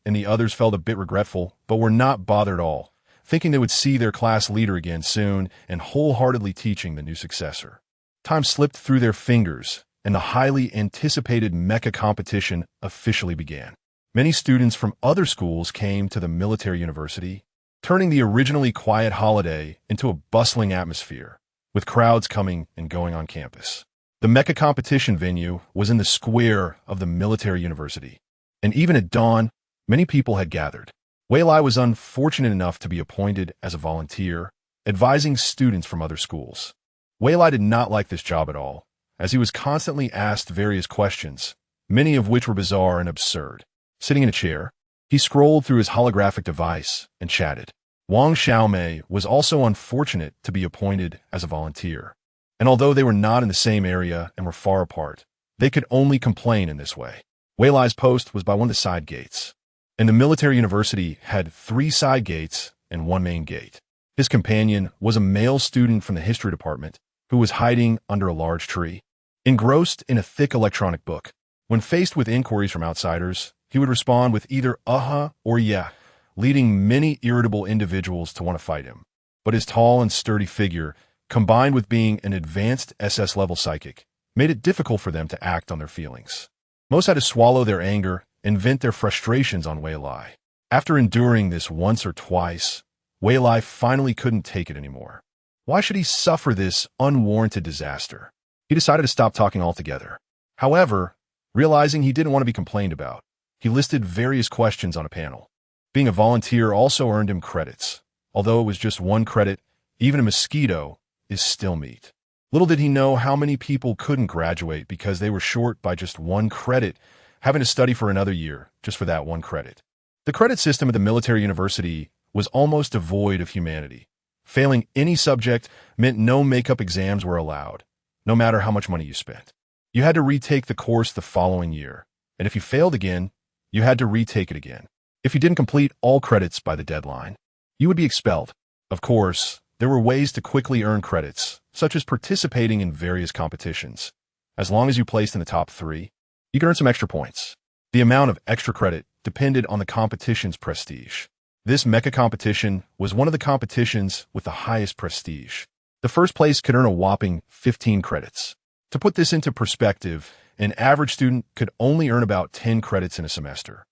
[SPEAKER 1] and the others felt a bit regretful, but were not bothered at all, thinking they would see their class leader again soon and wholeheartedly teaching the new successor. Time slipped through their fingers, and the highly anticipated mecha competition officially began. Many students from other schools came to the military university, turning the originally quiet holiday into a bustling atmosphere, with crowds coming and going on campus. The mecha competition venue was in the square of the military university, and even at dawn, many people had gathered. Wei Lai was unfortunate enough to be appointed as a volunteer, advising students from other schools. Wei Lai did not like this job at all, as he was constantly asked various questions, many of which were bizarre and absurd. Sitting in a chair, he scrolled through his holographic device and chatted. Wang Xiaomei was also unfortunate to be appointed as a volunteer, and although they were not in the same area and were far apart, they could only complain in this way. Wei Lai's post was by one of the side gates, and the military university had 3 side gates and 1 main gate. His companion was a male student from the history department who was hiding under a large tree, engrossed in a thick electronic book. When faced with inquiries from outsiders, he would respond with either or yeah, leading many irritable individuals to want to fight him. But his tall and sturdy figure, combined with being an advanced SS-level psychic, made it difficult for them to act on their feelings. Most had to swallow their anger and vent their frustrations on Wei Lai. After enduring this once or twice, Wei Lai finally couldn't take it anymore. Why should he suffer this unwarranted disaster? He decided to stop talking altogether. However, realizing he didn't want to be complained about, he listed various questions on a panel. Being a volunteer also earned him credits. Although it was just one credit, even a mosquito is still meat. Little did he know how many people couldn't graduate because they were short by just one credit, having to study for another year just for that one credit. The credit system at the military university was almost devoid of humanity. Failing any subject meant no makeup exams were allowed, no matter how much money you spent. You had to retake the course the following year, and if you failed again, you had to retake it again. If you didn't complete all credits by the deadline, you would be expelled. Of course, there were ways to quickly earn credits, such as participating in various competitions. As long as you placed in the top 3, you could earn some extra points. The amount of extra credit depended on the competition's prestige. This mecha competition was one of the competitions with the highest prestige. The first place could earn a whopping 15 credits. To put this into perspective, an average student could only earn about 10 credits in a semester,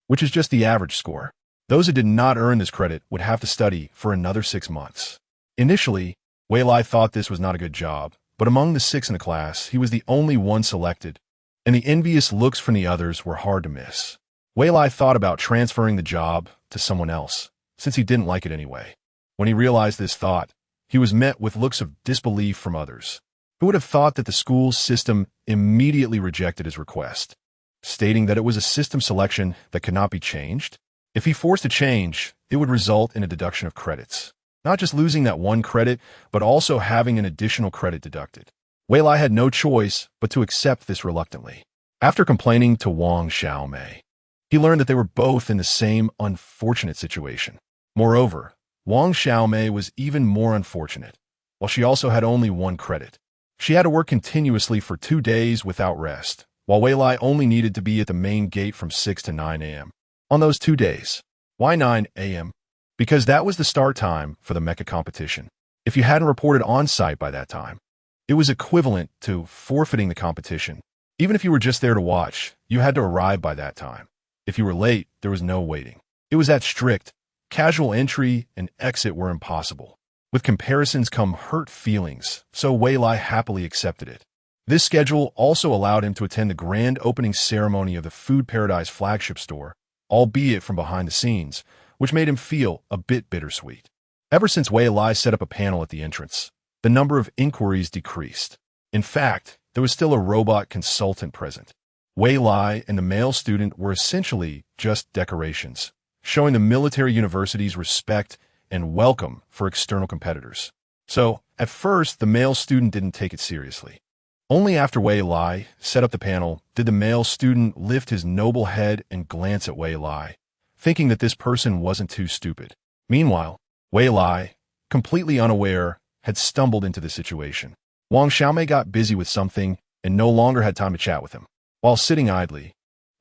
[SPEAKER 1] which is just the average score. Those who did not earn this credit would have to study for another 6 months. Initially, Wei Lai thought this was not a good job, but among the 6 in the class, he was the only one selected, and the envious looks from the others were hard to miss. Wei Lai thought about transferring the job to someone else, since he didn't like it anyway. When he realized this thought, he was met with looks of disbelief from others, who would have thought that the school's system immediately rejected his request, stating that it was a system selection that could not be changed. If he forced a change, it would result in a deduction of credits, not just losing that one credit, but also having an additional credit deducted. Wei Lai had no choice but to accept this reluctantly. After complaining to Wang Xiaomei, he learned that they were both in the same unfortunate situation. Moreover, Wang Xiaomei was even more unfortunate. While she also had only one credit, she had to work continuously for 2 days without rest, while Wei Lai only needed to be at the main gate from 6 to 9 a.m. on those 2 days. Why 9 a.m.? Because that was the start time for the mecha competition. If you hadn't reported on site by that time, it was equivalent to forfeiting the competition. Even if you were just there to watch, you had to arrive by that time. If you were late, there was no waiting. It was that strict. Casual entry and exit were impossible. With comparisons come hurt feelings, so Wei Lai happily accepted it. This schedule also allowed him to attend the grand opening ceremony of the Food Paradise flagship store, albeit from behind the scenes, which made him feel a bit bittersweet. Ever since Wei Lai set up a panel at the entrance, the number of inquiries decreased. In fact, there was still a robot consultant present. Wei Lai and the male student were essentially just decorations, showing the military university's respect and welcome for external competitors. So, at first, the male student didn't take it seriously. Only after Wei Lai set up the panel did the male student lift his noble head and glance at Wei Lai, thinking that this person wasn't too stupid. Meanwhile, Wei Lai, completely unaware, had stumbled into the situation. Wang Xiaomei got busy with something and no longer had time to chat with him. While sitting idly,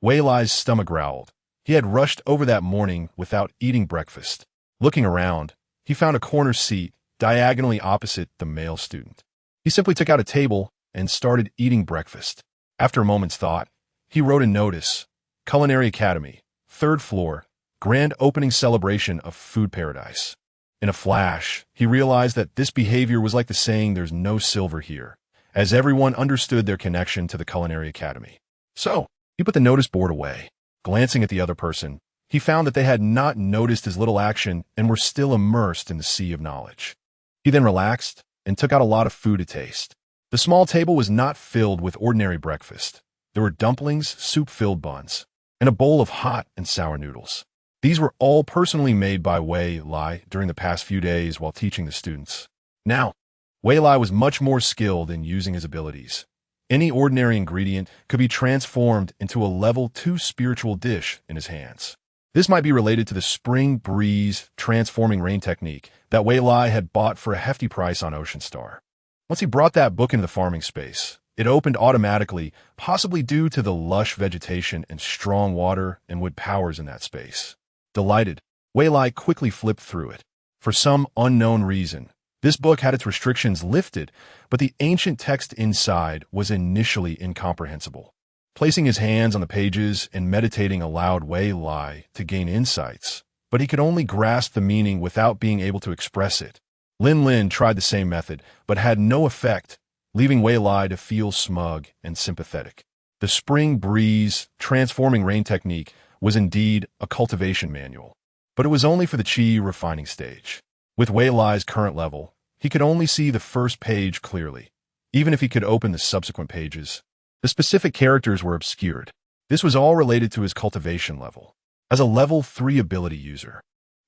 [SPEAKER 1] Wei Lai's stomach growled. He had rushed over that morning without eating breakfast. Looking around, he found a corner seat diagonally opposite the male student. He simply took out a table and started eating breakfast. After a moment's thought, he wrote a notice: Culinary Academy, 3rd floor, grand opening celebration of Food Paradise. In a flash, he realized that this behavior was like the saying "there's no silver here," as everyone understood their connection to the Culinary Academy. So, he put the notice board away. Glancing at the other person, he found that they had not noticed his little action and were still immersed in the sea of knowledge. He then relaxed and took out a lot of food to taste. The small table was not filled with ordinary breakfast. There were dumplings, soup-filled buns, and a bowl of hot and sour noodles. These were all personally made by Wei Lai during the past few days while teaching the students. Now, Wei Lai was much more skilled in using his abilities. Any ordinary ingredient could be transformed into a level 2 spiritual dish in his hands. This might be related to the spring breeze transforming rain technique that Wei Lai had bought for a hefty price on Ocean Star. Once he brought that book into the farming space, it opened automatically, possibly due to the lush vegetation and strong water and wood powers in that space. Delighted, Wei Lai quickly flipped through it. For some unknown reason, this book had its restrictions lifted, but the ancient text inside was initially incomprehensible. Placing his hands on the pages and meditating allowed Wei Lai to gain insights, but he could only grasp the meaning without being able to express it. Lin Lin tried the same method, but had no effect, leaving Wei Lai to feel smug and sympathetic. The spring breeze, transforming rain technique was indeed a cultivation manual, but it was only for the qi refining stage. With Wei Lai's current level, he could only see the first page clearly. Even if he could open the subsequent pages, the specific characters were obscured. This was all related to his cultivation level. As a level 3 ability user,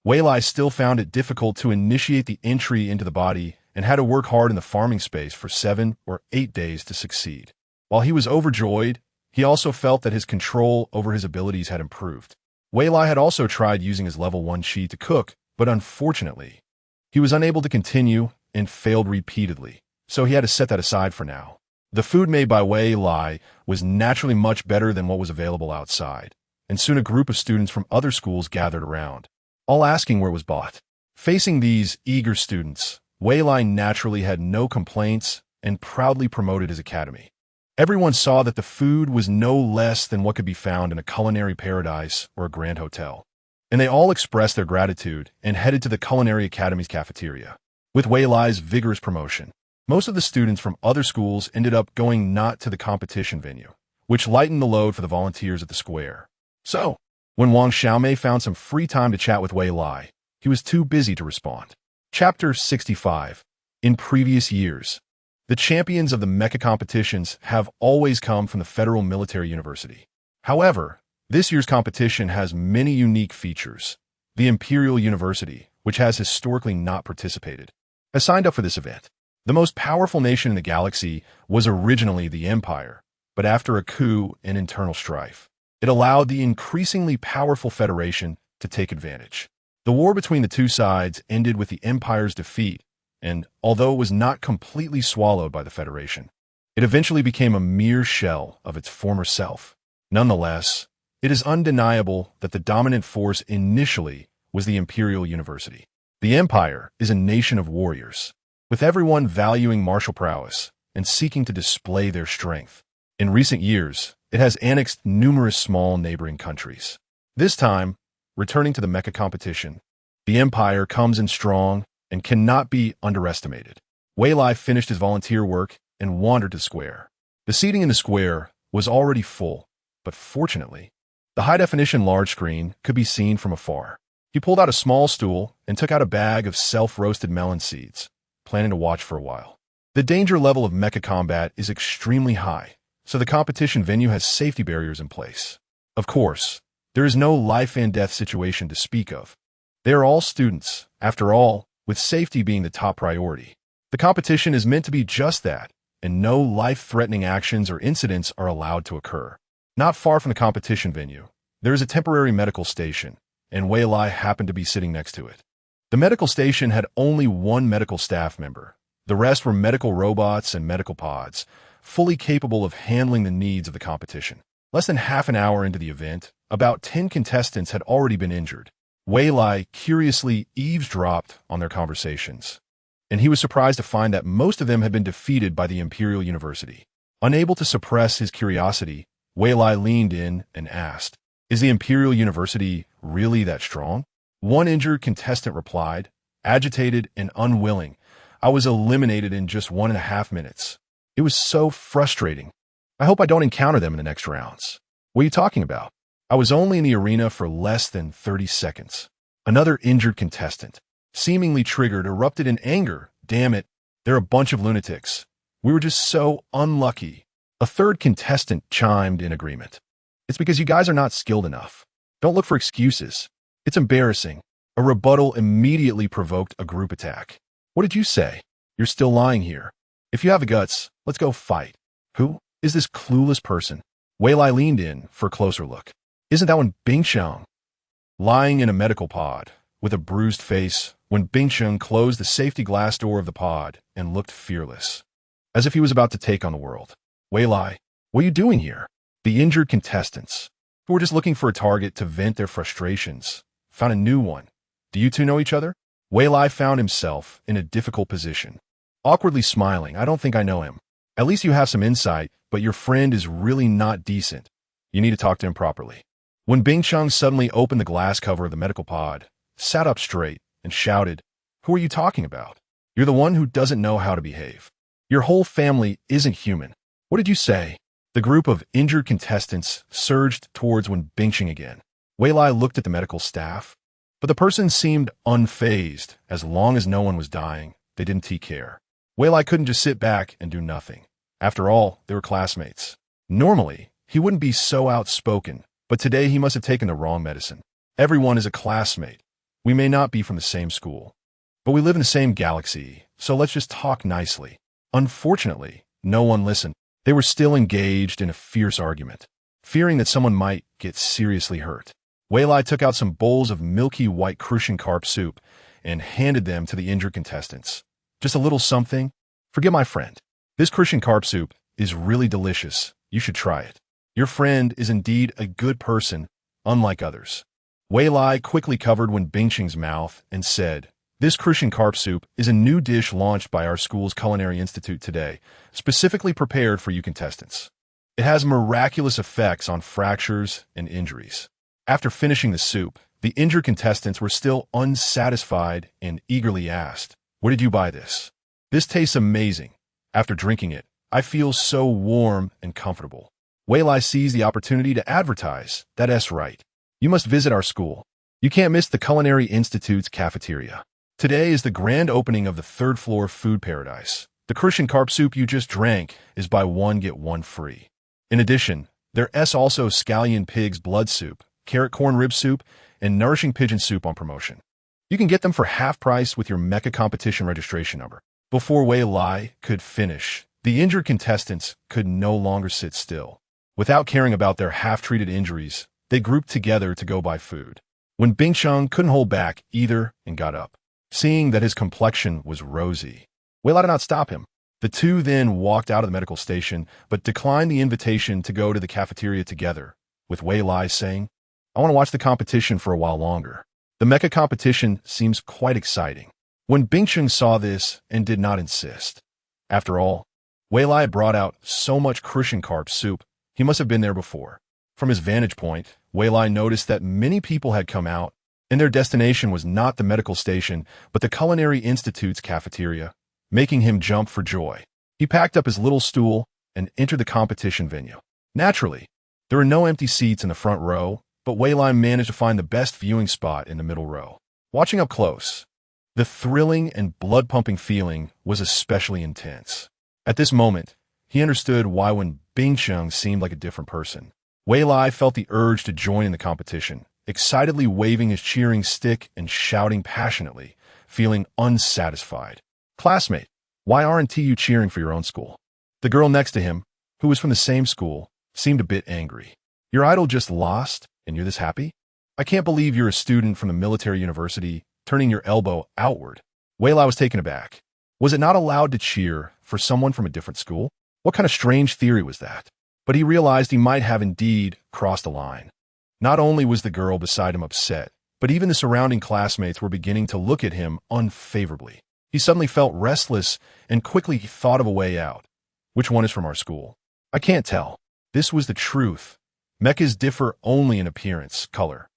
[SPEAKER 1] Wei Lai still found it difficult to initiate the entry into the body and had to work hard in the farming space for 7 or 8 days to succeed. While he was overjoyed, he also felt that his control over his abilities had improved. Wei Lai had also tried using his level 1 qi to cook, but unfortunately, he was unable to continue and failed repeatedly, so he had to set that aside for now. The food made by Wei Lai was naturally much better than what was available outside, and soon a group of students from other schools gathered around, all asking where it was bought. Facing these eager students, Wei Lai naturally had no complaints and proudly promoted his academy. Everyone saw that the food was no less than what could be found in a culinary paradise or a grand hotel, and they all expressed their gratitude and headed to the Culinary Academy's cafeteria. With Wei Lai's vigorous promotion, most of the students from other schools ended up going not to the competition venue, which lightened the load for the volunteers at the square. So, when Wang Xiaomei found some free time to chat with Wei Lai, he was too busy to respond. Chapter 65. In previous years, the champions of the mecha competitions have always come from the Federal Military University. However, this year's competition has many unique features. The Imperial University, which has historically not participated, has signed up for this event. The most powerful nation in the galaxy was originally the Empire, but after a coup and internal strife, it allowed the increasingly powerful Federation to take advantage. The war between the two sides ended with the Empire's defeat, and although it was not completely swallowed by the Federation, it eventually became a mere shell of its former self. Nonetheless, it is undeniable that the dominant force initially was the Imperial University. The Empire is a nation of warriors, with everyone valuing martial prowess and seeking to display their strength. In recent years, it has annexed numerous small neighboring countries. This time, returning to the mecha competition, the Empire comes in strong and cannot be underestimated. Wei Lai finished his volunteer work and wandered to the square. The seating in the square was already full, but fortunately, the high-definition large screen could be seen from afar. He pulled out a small stool and took out a bag of self-roasted melon seeds, planning to watch for a while. The danger level of mecha combat is extremely high, so the competition venue has safety barriers in place. Of course, there is no life and death situation to speak of. They are all students, after all, with safety being the top priority. The competition is meant to be just that, and no life-threatening actions or incidents are allowed to occur. Not far from the competition venue, there is a temporary medical station, and Wei Lai happened to be sitting next to it. The medical station had only one medical staff member. The rest were medical robots and medical pods, fully capable of handling the needs of the competition. Less than half an hour into the event, about 10 contestants had already been injured. Wei Lai curiously eavesdropped on their conversations, and he was surprised to find that most of them had been defeated by the Imperial University. Unable to suppress his curiosity, Wei Lai leaned in and asked, "Is the Imperial University really that strong?" One injured contestant replied, agitated and unwilling, "I was eliminated in just 1.5 minutes. It was so frustrating. I hope I don't encounter them in the next rounds." "What are you talking about? I was only in the arena for less than 30 seconds. Another injured contestant, seemingly triggered, erupted in anger. "Damn it, they're a bunch of lunatics. We were just so unlucky." A third contestant chimed in agreement. "It's because you guys are not skilled enough. Don't look for excuses. It's embarrassing." A rebuttal immediately provoked a group attack. "What did you say? You're still lying here. If you have the guts, let's go fight." "Who is this clueless person?" Wei Lai leaned in for a closer look. "Isn't that one Bingxiang?" Lying in a medical pod, with a bruised face, when Bingxiang closed the safety glass door of the pod and looked fearless, as if he was about to take on the world. "Wei Lai, what are you doing here?" The injured contestants, who were just looking for a target to vent their frustrations, found a new one. "Do you two know each other?" Wei Lai found himself in a difficult position. Awkwardly smiling, "I don't think I know him. At least you have some insight, but your friend is really not decent. You need to talk to him properly." When Bingxiang suddenly opened the glass cover of the medical pod, sat up straight, and shouted, "Who are you talking about?" You're the one who doesn't know how to behave. Your whole family isn't human. What did you say? The group of injured contestants surged towards Wen Bingqing again. Wei Lai looked at the medical staff, but the person seemed unfazed. As long as no one was dying, they didn't take care. Wei Lai couldn't just sit back and do nothing. After all, they were classmates. Normally, he wouldn't be so outspoken, but today he must have taken the wrong medicine. Everyone is a classmate. We may not be from the same school, but we live in the same galaxy, so let's just talk nicely. Unfortunately, no one listened. They were still engaged in a fierce argument, fearing that someone might get seriously hurt. Wei Lai took out some bowls of milky white crucian carp soup and handed them to the injured contestants. Just a little something? Forget my friend. This crucian carp soup is really delicious. You should try it. Your friend is indeed a good person, unlike others. Wei Lai quickly covered Wen Bingqing's mouth and said, "This crucian carp soup is a new dish launched by our school's Culinary Institute today, specifically prepared for you contestants. It has miraculous effects on fractures and injuries." After finishing the soup, the injured contestants were still unsatisfied and eagerly asked, "Where did you buy this? This tastes amazing. After drinking it, I feel so warm and comfortable." Wei Lai seized the opportunity to advertise. "That's right. You must visit our school. You can't miss the Culinary Institute's cafeteria. Today is the grand opening of the third-floor food paradise. The crucian carp soup you just drank is buy one get one free. In addition, there's also scallion pig's blood soup, carrot corn rib soup, and nourishing pigeon soup on promotion. You can get them for half price with your mecha competition registration number." Before Wei Lai could finish, the injured contestants could no longer sit still. Without caring about their half-treated injuries, they grouped together to go buy food. Wen Bingqing couldn't hold back either and got up. Seeing that his complexion was rosy, Wei Lai did not stop him. The two then walked out of the medical station, but declined the invitation to go to the cafeteria together, with Wei Lai saying, "I want to watch the competition for a while longer. The mecha competition seems quite exciting." Wen Bingqing saw this and did not insist. After all, Wei Lai brought out so much crucian carp soup, he must have been there before. From his vantage point, Wei Lai noticed that many people had come out, and their destination was not the medical station, but the Culinary Institute's cafeteria, making him jump for joy. He packed up his little stool and entered the competition venue. Naturally, there were no empty seats in the front row, but Wei Lai managed to find the best viewing spot in the middle row. Watching up close, the thrilling and blood-pumping feeling was especially intense. At this moment, he understood why Wen Bingqing seemed like a different person. Wei Lai felt the urge to join in the competition, excitedly waving his cheering stick and shouting passionately, feeling unsatisfied. "Classmate, why aren't you cheering for your own school?" The girl next to him, who was from the same school, seemed a bit angry. "Your idol just lost, and you're this happy? I can't believe you're a student from the military university, turning your elbow outward." Wei Lai was taken aback. Was it not allowed to cheer for someone from a different school? What kind of strange theory was that? But he realized he might have indeed crossed a line. Not only was the girl beside him upset, but even the surrounding classmates were beginning to look at him unfavorably. He suddenly felt restless and quickly thought of a way out. "Which one is from our school?" "I can't tell." This was the truth. Mechas differ only in appearance, color,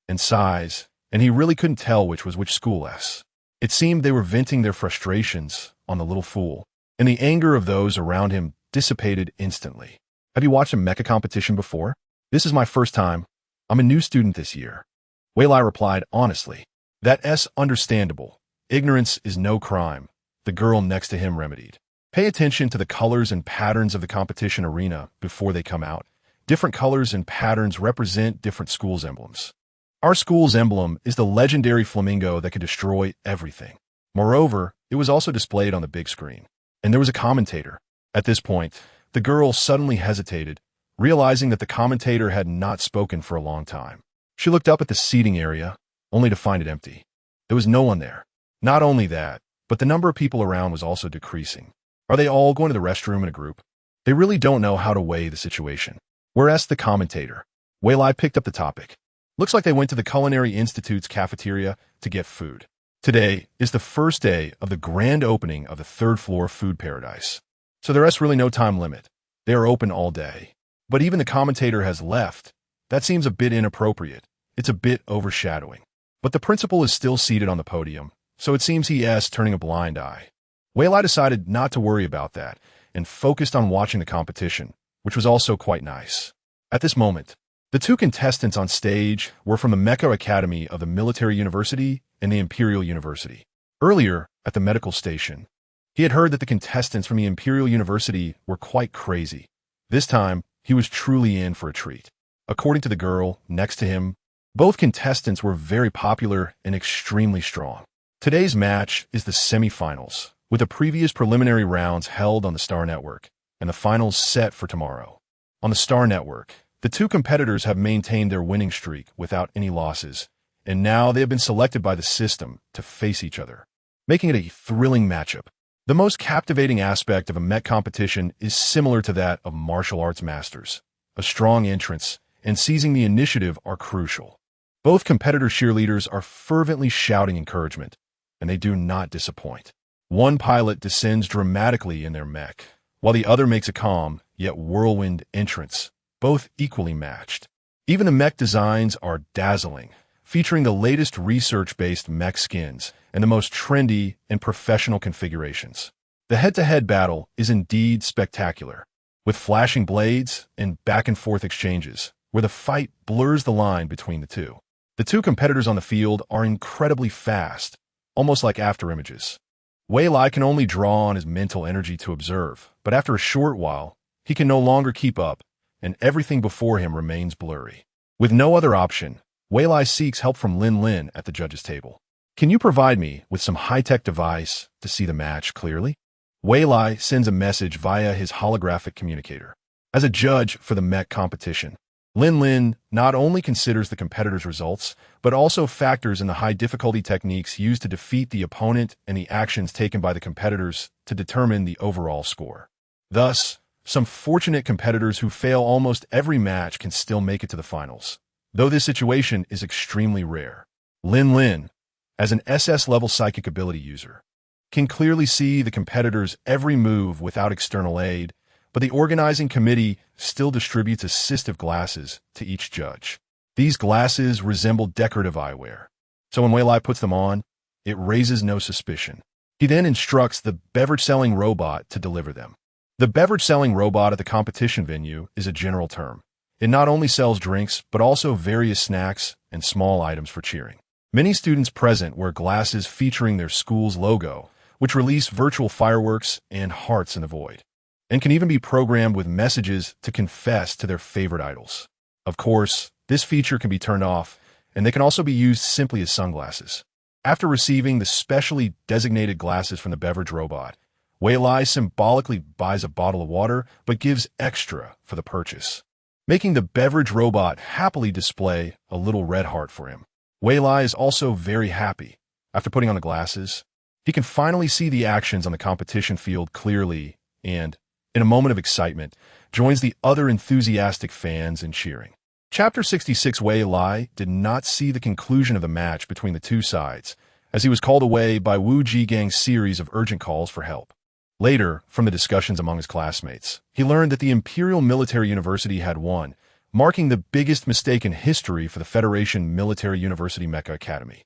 [SPEAKER 1] and size, and he really couldn't tell which was which school's. It seemed they were venting their frustrations on the little fool, and the anger of those around him dissipated instantly. "Have you watched a mecha competition before?" "This is my first time. I'm a new student this year." Wei Lai replied honestly. "That's understandable. Ignorance is no crime," the girl next to him remedied. "Pay attention to the colors and patterns of the competition arena before they come out. Different colors and patterns represent different schools' emblems. Our school's emblem is the legendary flamingo that could destroy everything. Moreover, it was also displayed on the big screen. And there was a commentator." At this point, the girl suddenly hesitated, realizing that the commentator had not spoken for a long time. She looked up at the seating area, only to find it empty. There was no one there. Not only that, but the number of people around was also decreasing. Are they all going to the restroom in a group? They really don't know how to weigh the situation. Whereas the commentator, Wei Lai picked up the topic. "Looks like they went to the Culinary Institute's cafeteria to get food. Today is the first day of the grand opening of the third-floor food paradise. So there is really no time limit. They are open all day. But even the commentator has left. That seems a bit inappropriate. It's a bit overshadowing. But the principal is still seated on the podium, so it seems he's turning a blind eye. Wei Lai decided not to worry about that and focused on watching the competition, which was also quite nice. At this moment, the two contestants on stage were from the Mecha Academy of the Military University and the Imperial University. Earlier, at the medical station, he had heard that the contestants from the Imperial University were quite crazy. This time, he was truly in for a treat. According to the girl next to him, both contestants were very popular and extremely strong. Today's match is the semifinals, with the previous preliminary rounds held on the Star Network, and the finals set for tomorrow. On the Star Network, the two competitors have maintained their winning streak without any losses, and now they have been selected by the system to face each other, making it a thrilling matchup. The most captivating aspect of a mech competition is similar to that of martial arts masters. A strong entrance and seizing the initiative are crucial. Both competitor cheerleaders are fervently shouting encouragement, and they do not disappoint. One pilot descends dramatically in their mech, while the other makes a calm, yet whirlwind entrance, both equally matched. Even the mech designs are dazzling, featuring the latest research-based mech skins and the most trendy and professional configurations. The head-to-head battle is indeed spectacular, with flashing blades and back-and-forth exchanges, where the fight blurs the line between the two. The two competitors on the field are incredibly fast, almost like afterimages. Wei Lai can only draw on his mental energy to observe, but after a short while, he can no longer keep up, and everything before him remains blurry. With no other option, Wei Lai seeks help from Lin at the judges' table. Can you provide me with some high-tech device to see the match clearly? Wei Lai sends a message via his holographic communicator. As a judge for the mech competition, Lin not only considers the competitors' results, but also factors in the high-difficulty techniques used to defeat the opponent and the actions taken by the competitors to determine the overall score. Thus, some fortunate competitors who fail almost every match can still make it to the finals, though this situation is extremely rare. Lin, as an SS-level psychic ability user, can clearly see the competitors' every move without external aid, but the organizing committee still distributes assistive glasses to each judge. These glasses resemble decorative eyewear, so when Wei Lai puts them on, it raises no suspicion. He then instructs the beverage-selling robot to deliver them. The beverage-selling robot at the competition venue is a general term. It not only sells drinks, but also various snacks and small items for cheering. Many students present wear glasses featuring their school's logo, which release virtual fireworks and hearts in the void, and can even be programmed with messages to confess to their favorite idols. Of course, this feature can be turned off, and they can also be used simply as sunglasses. After receiving the specially designated glasses from the beverage robot, Wei Lai symbolically buys a bottle of water but gives extra for the purchase, making the beverage robot happily display a little red heart for him. Wei Lai is also very happy. After putting on the glasses, he can finally see the actions on the competition field clearly and, in a moment of excitement, joins the other enthusiastic fans in cheering. Chapter 66. Wei Lai did not see the conclusion of the match between the two sides, as he was called away by Wu Jigang's series of urgent calls for help. Later, from the discussions among his classmates, he learned that the Imperial Military University had won, marking the biggest mistake in history for the Federation Military University Mecha Academy.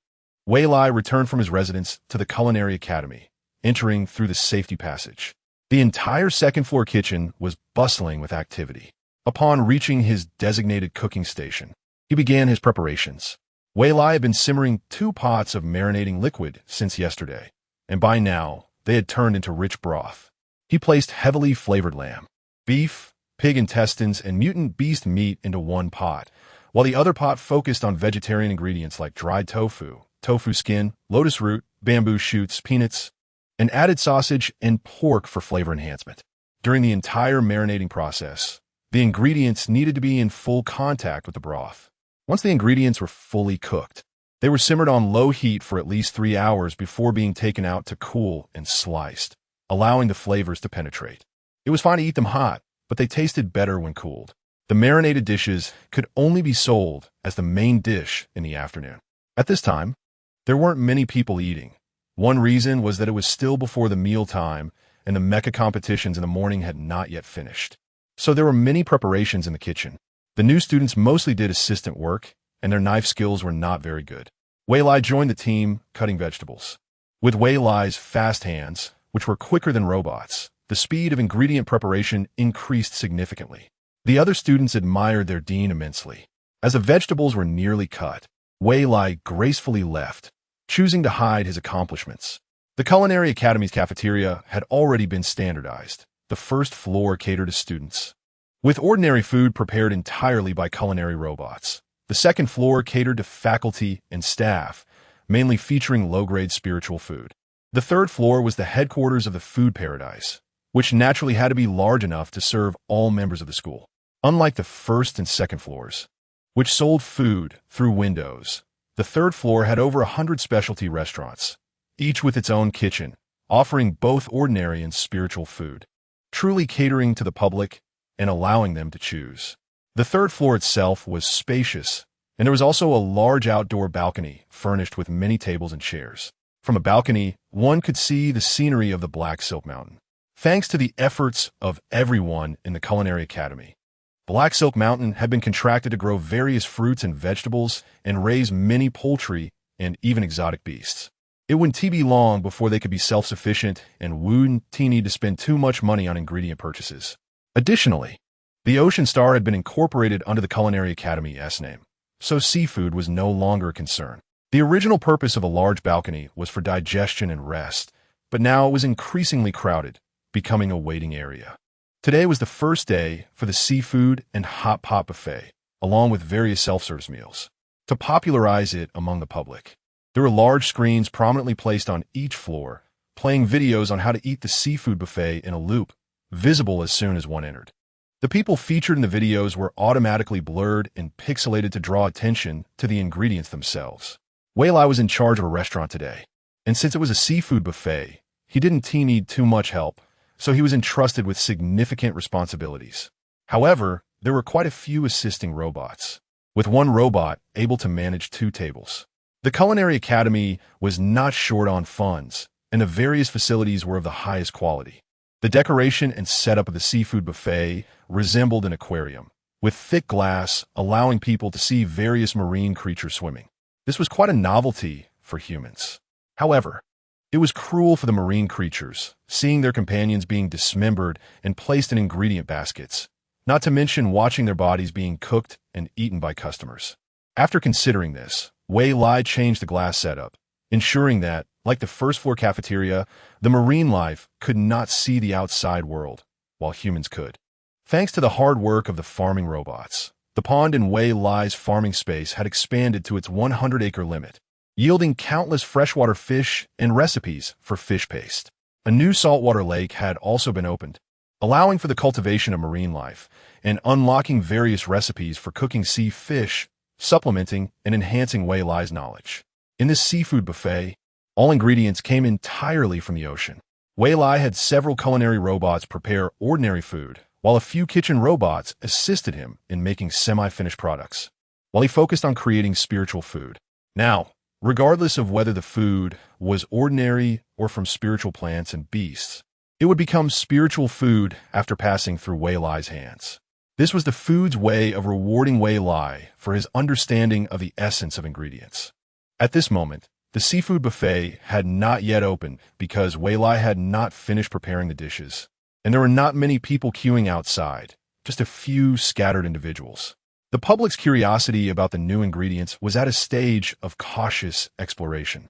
[SPEAKER 1] Wei Lai returned from his residence to the Culinary Academy, entering through the safety passage. The entire second-floor kitchen was bustling with activity. Upon reaching his designated cooking station, he began his preparations. Wei Lai had been simmering 2 pots of marinating liquid since yesterday, and by now, they had turned into rich broth. He placed heavily flavored lamb, beef, pig intestines, and mutant beast meat into one pot, while the other pot focused on vegetarian ingredients like dried tofu, tofu skin, lotus root, bamboo shoots, peanuts, and added sausage and pork for flavor enhancement. During the entire marinating process, the ingredients needed to be in full contact with the broth. Once the ingredients were fully cooked, they were simmered on low heat for at least 3 hours before being taken out to cool and sliced, allowing the flavors to penetrate. It was fine to eat them hot, but they tasted better when cooled. The marinated dishes could only be sold as the main dish in the afternoon. At this time, there weren't many people eating. One reason was that it was still before the meal time and the mecha competitions in the morning had not yet finished. So there were many preparations in the kitchen. The new students mostly did assistant work, and their knife skills were not very good. Wei Lai joined the team, cutting vegetables. With Wei Lai's fast hands, which were quicker than robots, the speed of ingredient preparation increased significantly. The other students admired their dean immensely. As the vegetables were nearly cut, Wei Lai gracefully left, choosing to hide his accomplishments. The Culinary Academy's cafeteria had already been standardized. The first floor catered to students, with ordinary food prepared entirely by culinary robots. The second floor catered to faculty and staff, mainly featuring low-grade spiritual food. The third floor was the headquarters of the food paradise, which naturally had to be large enough to serve all members of the school. Unlike the first and second floors, which sold food through windows, the third floor had over 100 specialty restaurants, each with its own kitchen, offering both ordinary and spiritual food, truly catering to the public and allowing them to choose. The third floor itself was spacious, and there was also a large outdoor balcony furnished with many tables and chairs. From a balcony, one could see the scenery of the Black Silk Mountain. Thanks to the efforts of everyone in the Culinary Academy, Black Silk Mountain had been contracted to grow various fruits and vegetables and raise many poultry and even exotic beasts. It wouldn't be long before they could be self-sufficient and wouldn't need to spend too much money on ingredient purchases. Additionally, the Ocean Star had been incorporated under the Culinary Academy's name, so seafood was no longer a concern. The original purpose of a large balcony was for digestion and rest, but now it was increasingly crowded, becoming a waiting area. Today was the first day for the seafood and hot pot buffet, along with various self-service meals. To popularize it among the public, there were large screens prominently placed on each floor, playing videos on how to eat the seafood buffet in a loop, visible as soon as one entered. The people featured in the videos were automatically blurred and pixelated to draw attention to the ingredients themselves. Wei Lai was in charge of a restaurant today, and since it was a seafood buffet, he didn't need too much help, so he was entrusted with significant responsibilities. However, there were quite a few assisting robots, with one robot able to manage 2 tables. The Culinary Academy was not short on funds, and the various facilities were of the highest quality. The decoration and setup of the seafood buffet resembled an aquarium, with thick glass allowing people to see various marine creatures swimming. This was quite a novelty for humans. However, it was cruel for the marine creatures, seeing their companions being dismembered and placed in ingredient baskets, not to mention watching their bodies being cooked and eaten by customers. After considering this, Wei Lai changed the glass setup, ensuring that, like the first floor cafeteria, the marine life could not see the outside world, while humans could. Thanks to the hard work of the farming robots, the pond in Wei Lai's farming space had expanded to its 100-acre limit, yielding countless freshwater fish and recipes for fish paste. A new saltwater lake had also been opened, allowing for the cultivation of marine life and unlocking various recipes for cooking sea fish, supplementing and enhancing Wei Lai's knowledge. In this seafood buffet, all ingredients came entirely from the ocean. Wei Lai had several culinary robots prepare ordinary food, while a few kitchen robots assisted him in making semi-finished products, while he focused on creating spiritual food. Now, regardless of whether the food was ordinary or from spiritual plants and beasts, it would become spiritual food after passing through Wei Lai's hands. This was the food's way of rewarding Wei Lai for his understanding of the essence of ingredients. At this moment, the seafood buffet had not yet opened because Wei Lai had not finished preparing the dishes, and there were not many people queuing outside, just a few scattered individuals. The public's curiosity about the new ingredients was at a stage of cautious exploration,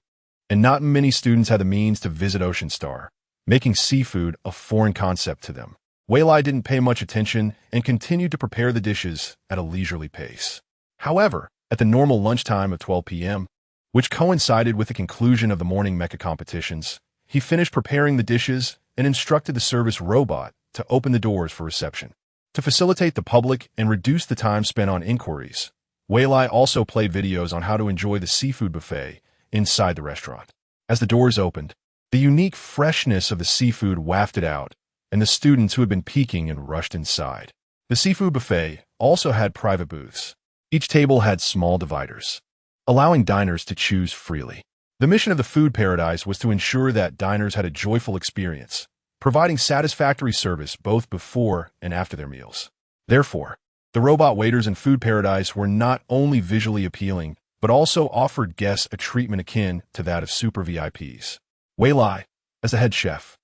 [SPEAKER 1] and not many students had the means to visit Ocean Star, making seafood a foreign concept to them. Wei Lai didn't pay much attention and continued to prepare the dishes at a leisurely pace. However, at the normal lunchtime of 12 p.m., which coincided with the conclusion of the morning mecha competitions, he finished preparing the dishes and instructed the service robot to open the doors for reception. To facilitate the public and reduce the time spent on inquiries, Wei Lai also played videos on how to enjoy the seafood buffet inside the restaurant. As the doors opened, the unique freshness of the seafood wafted out, and the students who had been peeking and rushed inside. The seafood buffet also had private booths. Each table had small dividers, allowing diners to choose freely. The mission of the food paradise was to ensure that diners had a joyful experience, providing satisfactory service both before and after their meals. Therefore, the robot waiters in Food Paradise were not only visually appealing, but also offered guests a treatment akin to that of super VIPs. Wei Lai, as the head chef,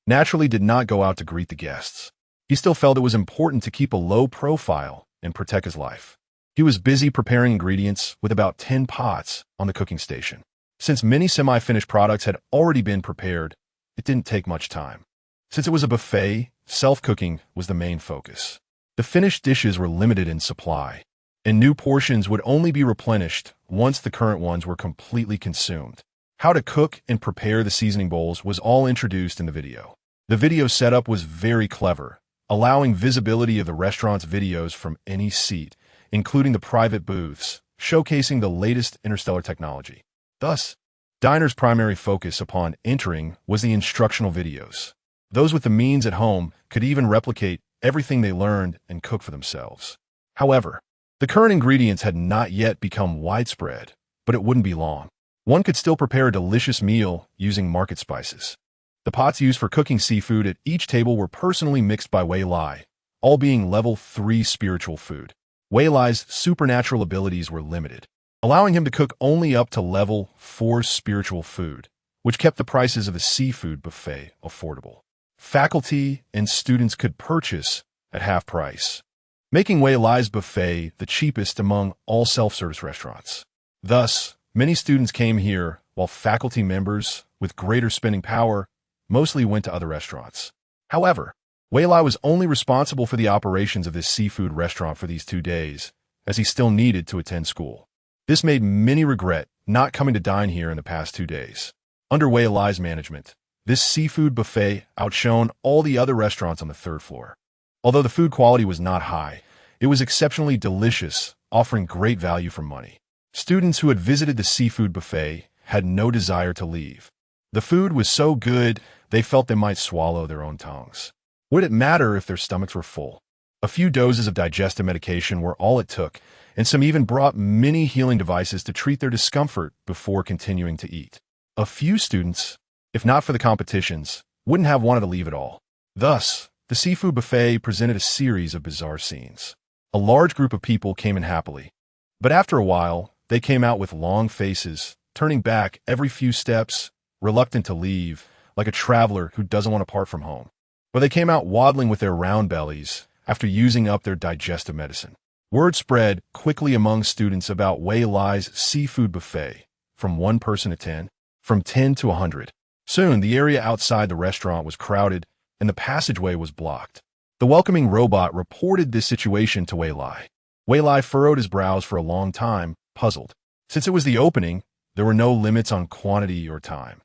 [SPEAKER 1] naturally did not go out to greet the guests. He still felt it was important to keep a low profile and protect his life. He was busy preparing ingredients with about 10 pots on the cooking station. Since many semi-finished products had already been prepared, it didn't take much time. Since it was a buffet, self-cooking was the main focus. The finished dishes were limited in supply, and new portions would only be replenished once the current ones were completely consumed. How to cook and prepare the seasoning bowls was all introduced in the video. The video setup was very clever, allowing visibility of the restaurant's videos from any seat, including the private booths, showcasing the latest interstellar technology. Thus, DINER's primary focus upon entering was the instructional videos. Those with the means at home could even replicate everything they learned and cook for themselves. However, the current ingredients had not yet become widespread, but it wouldn't be long. One could still prepare a delicious meal using market spices. The pots used for cooking seafood at each table were personally mixed by Wei Lai, all being level 3 spiritual food. Wei Lai's supernatural abilities were limited, allowing him to cook only up to level 4 spiritual food, which kept the prices of the seafood buffet affordable. Faculty and students could purchase at half price, making Wei Lai's buffet the cheapest among all self-service restaurants. Thus, many students came here, while faculty members, with greater spending power, mostly went to other restaurants. However, Wei Lai was only responsible for the operations of this seafood restaurant for these 2 days, as he still needed to attend school. This made many regret not coming to dine here in the past 2 days. Under Wei Lai's management, this seafood buffet outshone all the other restaurants on the 3rd floor. Although the food quality was not high, it was exceptionally delicious, offering great value for money. Students who had visited the seafood buffet had no desire to leave. The food was so good, they felt they might swallow their own tongues. Would it matter if their stomachs were full? A few doses of digestive medication were all it took, and some even brought many healing devices to treat their discomfort before continuing to eat. A few students, if not for the competitions, wouldn't have wanted to leave at all. Thus, the seafood buffet presented a series of bizarre scenes. A large group of people came in happily, but after a while, they came out with long faces, turning back every few steps, reluctant to leave, like a traveler who doesn't want to part from home. Or they came out waddling with their round bellies after using up their digestive medicine. Word spread quickly among students about Wei Lai's seafood buffet, from 1 person to 10, from 10 to 100. Soon, the area outside the restaurant was crowded, and the passageway was blocked. The welcoming robot reported this situation to Wei Lai. Wei Lai furrowed his brows for a long time, puzzled. Since it was the opening, there were no limits on quantity or time.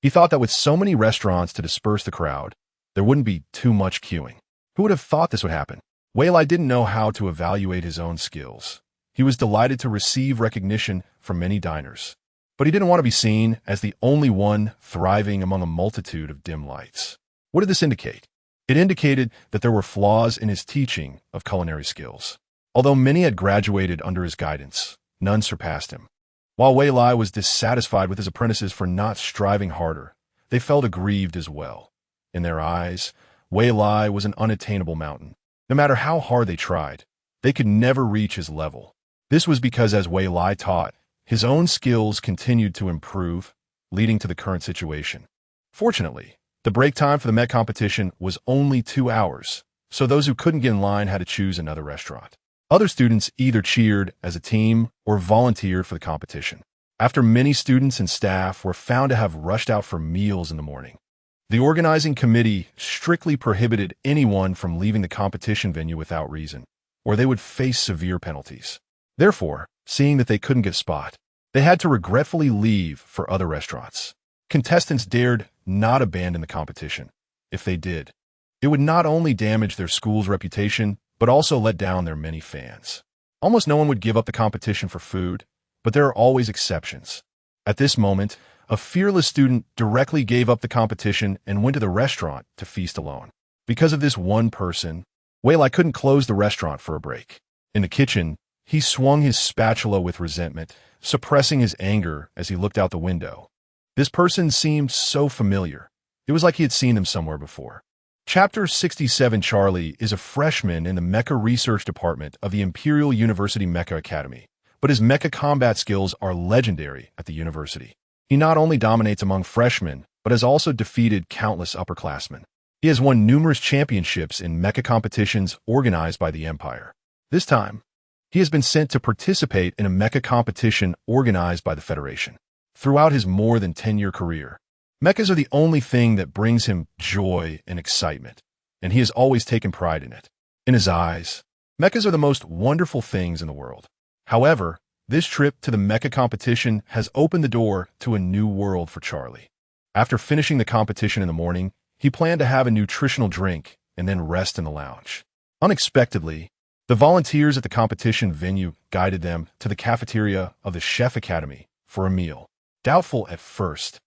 [SPEAKER 1] He thought that with so many restaurants to disperse the crowd, there wouldn't be too much queuing. Who would have thought this would happen? Wei Lai didn't know how to evaluate his own skills. He was delighted to receive recognition from many diners, but he didn't want to be seen as the only one thriving among a multitude of dim lights. What did this indicate? It indicated that there were flaws in his teaching of culinary skills. Although many had graduated under his guidance, none surpassed him. While Wei Lai was dissatisfied with his apprentices for not striving harder, they felt aggrieved as well. In their eyes, Wei Lai was an unattainable mountain. No matter how hard they tried, they could never reach his level. This was because, as Wei Lai taught, his own skills continued to improve, leading to the current situation. Fortunately, the break time for the Met competition was only 2 hours, so those who couldn't get in line had to choose another restaurant. Other students either cheered as a team or volunteered for the competition. After many students and staff were found to have rushed out for meals in the morning, the organizing committee strictly prohibited anyone from leaving the competition venue without reason, or they would face severe penalties. Therefore, seeing that they couldn't get a spot, they had to regretfully leave for other restaurants. Contestants dared not abandon the competition. If they did, it would not only damage their school's reputation, but also let down their many fans. Almost no one would give up the competition for food, but there are always exceptions. At this moment, a fearless student directly gave up the competition and went to the restaurant to feast alone. Because of this one person, Wei Lai couldn't close the restaurant for a break. In the kitchen, he swung his spatula with resentment, suppressing his anger as he looked out the window. This person seemed so familiar. It was like he had seen them somewhere before. Chapter 67 Charlie is a freshman in the Mecha Research Department of the Imperial University Mecha Academy, but his mecha combat skills are legendary at the university. He not only dominates among freshmen, but has also defeated countless upperclassmen. He has won numerous championships in mecha competitions organized by the Empire. This time, he has been sent to participate in a mecha competition organized by the Federation. Throughout his more than 10-year career, mechas are the only thing that brings him joy and excitement, and he has always taken pride in it. In his eyes, mechas are the most wonderful things in the world. However, this trip to the mecha competition has opened the door to a new world for Charlie. After finishing the competition in the morning, he planned to have a nutritional drink and then rest in the lounge. Unexpectedly, the volunteers at the competition venue guided them to the cafeteria of the Chef Academy for a meal. Doubtful at first,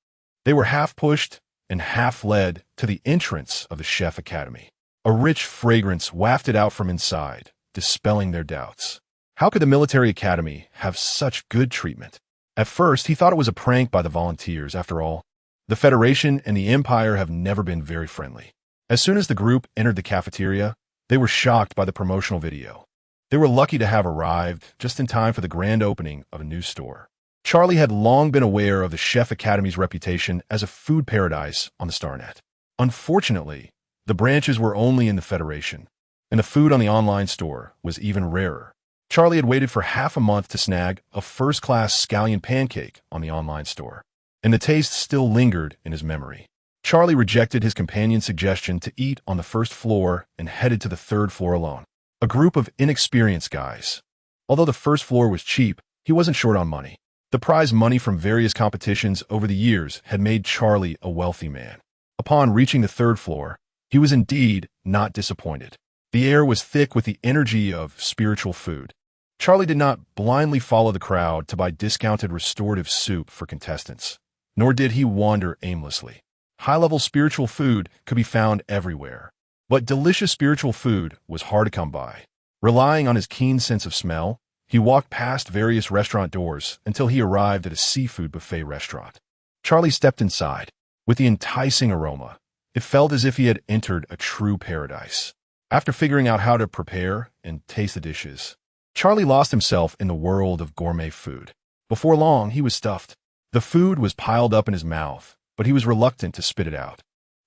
[SPEAKER 1] they were half pushed and half led to the entrance of the Chef Academy. A rich fragrance wafted out from inside, dispelling their doubts. How could the military academy have such good treatment? At first, he thought it was a prank by the volunteers. After all, the Federation and the Empire have never been very friendly. As soon as the group entered the cafeteria, they were shocked by the promotional video. They were lucky to have arrived just in time for the grand opening of a new store. Charlie had long been aware of the Chef Academy's reputation as a food paradise on the StarNet. Unfortunately, the branches were only in the Federation, and the food on the online store was even rarer. Charlie had waited for half a month to snag a first-class scallion pancake on the online store, and the taste still lingered in his memory. Charlie rejected his companion's suggestion to eat on the first floor and headed to the third floor alone. A group of inexperienced guys. Although the first floor was cheap, he wasn't short on money. The prize money from various competitions over the years had made Charlie a wealthy man. Upon reaching the third floor, he was indeed not disappointed. The air was thick with the energy of spiritual food. Charlie did not blindly follow the crowd to buy discounted restorative soup for contestants, nor did he wander aimlessly. High-level spiritual food could be found everywhere, but delicious spiritual food was hard to come by. Relying on his keen sense of smell, he walked past various restaurant doors until he arrived at a seafood buffet restaurant. Charlie stepped inside. With the enticing aroma, it felt as if he had entered a true paradise. After figuring out how to prepare and taste the dishes, Charlie lost himself in the world of gourmet food. Before long, he was stuffed. The food was piled up in his mouth, but he was reluctant to spit it out.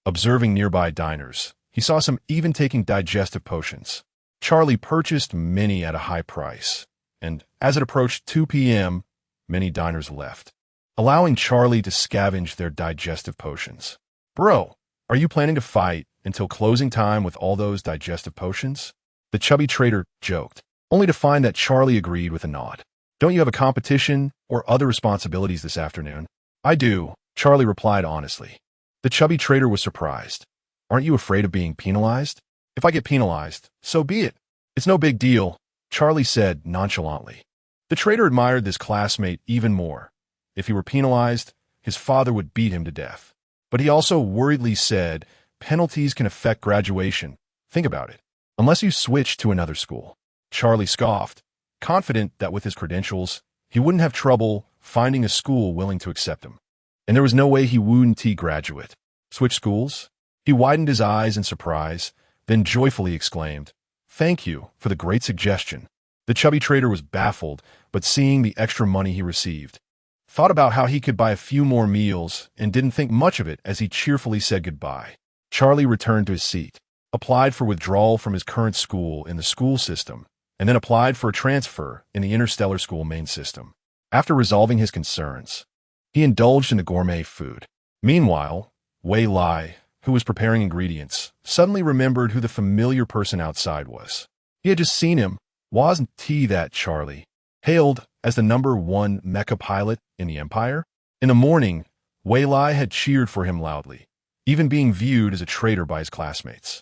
[SPEAKER 1] Observing nearby diners, he saw some even taking digestive potions. Charlie purchased many at a high price, and as it approached 2 p.m., many diners left, allowing Charlie to scavenge their digestive potions. "Bro, are you planning to fight until closing time with all those digestive potions?" The chubby trader joked, only to find that Charlie agreed with a nod. "Don't you have a competition or other responsibilities this afternoon?" "I do," Charlie replied honestly. The chubby trader was surprised. "Aren't you afraid of being penalized?" "If I get penalized, so be it. It's no big deal," Charlie said nonchalantly. The trader admired this classmate even more. If he were penalized, his father would beat him to death. But he also worriedly said, "Penalties can affect graduation. Think about it. Unless you switch to another school." Charlie scoffed, confident that with his credentials, he wouldn't have trouble finding a school willing to accept him. And there was no way he wouldn't graduate. Switch schools? He widened his eyes in surprise, then joyfully exclaimed, "Thank you for the great suggestion." The chubby trader was baffled, but seeing the extra money he received, thought about how he could buy a few more meals and didn't think much of it as he cheerfully said goodbye. Charlie returned to his seat, applied for withdrawal from his current school in the school system, and then applied for a transfer in the interstellar school main system. After resolving his concerns, he indulged in the gourmet food. Meanwhile, Wei Lai, who was preparing ingredients, suddenly remembered who the familiar person outside was. He had just seen him. Wasn't he that Charlie, hailed as the #1 mecha pilot in the Empire? In the morning, Wei Lai had cheered for him loudly, even being viewed as a traitor by his classmates.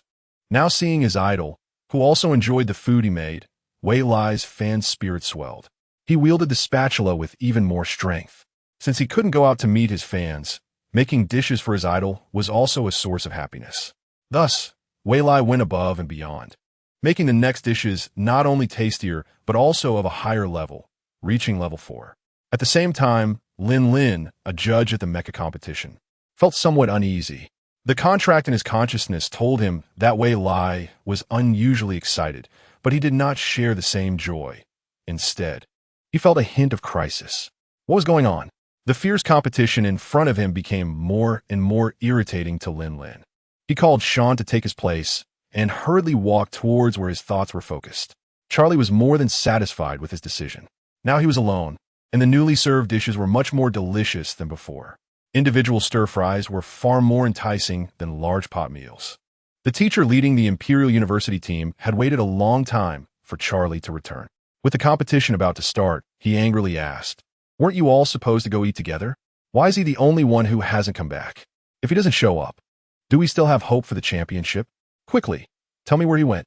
[SPEAKER 1] Now seeing his idol, who also enjoyed the food he made, Wei Lai's fan spirit swelled. He wielded the spatula with even more strength. Since he couldn't go out to meet his fans, making dishes for his idol was also a source of happiness. Thus, Wei Lai went above and beyond, making the next dishes not only tastier but also of a higher level, reaching level 4. At the same time, Lin Lin, a judge at the mecha competition, felt somewhat uneasy. The contract in his consciousness told him that Wei Lai was unusually excited, but he did not share the same joy. Instead, he felt a hint of crisis. What was going on? The fierce competition in front of him became more and more irritating to Lin Lin. He called Sean to take his place and hurriedly walked towards where his thoughts were focused. Charlie was more than satisfied with his decision. Now he was alone, and the newly served dishes were much more delicious than before. Individual stir-fries were far more enticing than large pot meals. The teacher leading the Imperial University team had waited a long time for Charlie to return. With the competition about to start, he angrily asked, "Weren't you all supposed to go eat together? Why is he the only one who hasn't come back? If he doesn't show up, do we still have hope for the championship? Quickly, tell me where he went."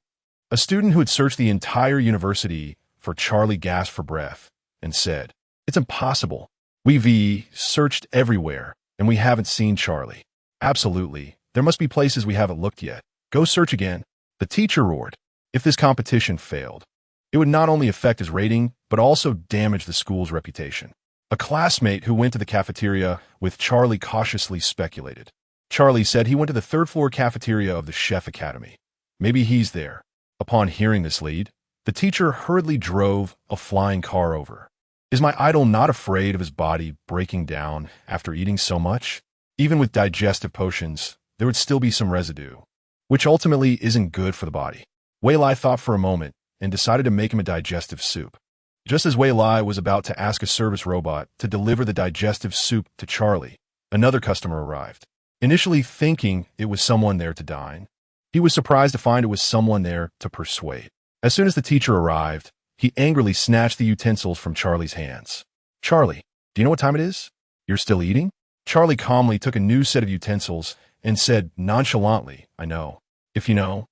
[SPEAKER 1] A student who had searched the entire university for Charlie gasped for breath and said, "It's impossible. We've searched everywhere, and we haven't seen Charlie." "Absolutely. There must be places we haven't looked yet. Go search again." The teacher roared. If this competition failed, it would not only affect his rating, but also damage the school's reputation. A classmate who went to the cafeteria with Charlie cautiously speculated. Charlie said he went to the third-floor cafeteria of the Chef Academy. Maybe he's there. Upon hearing this lead, the teacher hurriedly drove a flying car over. Is my idol not afraid of his body breaking down after eating so much? Even with digestive potions, there would still be some residue, which ultimately isn't good for the body. Wei Lai thought for a moment and decided to make him a digestive soup. Just as Wei Lai was about to ask a service robot to deliver the digestive soup to Charlie, another customer arrived. Initially thinking it was someone there to dine, he was surprised to find it was someone there to persuade. As soon as the teacher arrived, he angrily snatched the utensils from Charlie's hands. "Charlie, do you know what time it is? You're still eating?" Charlie calmly took a new set of utensils and said nonchalantly, "I know. If you know,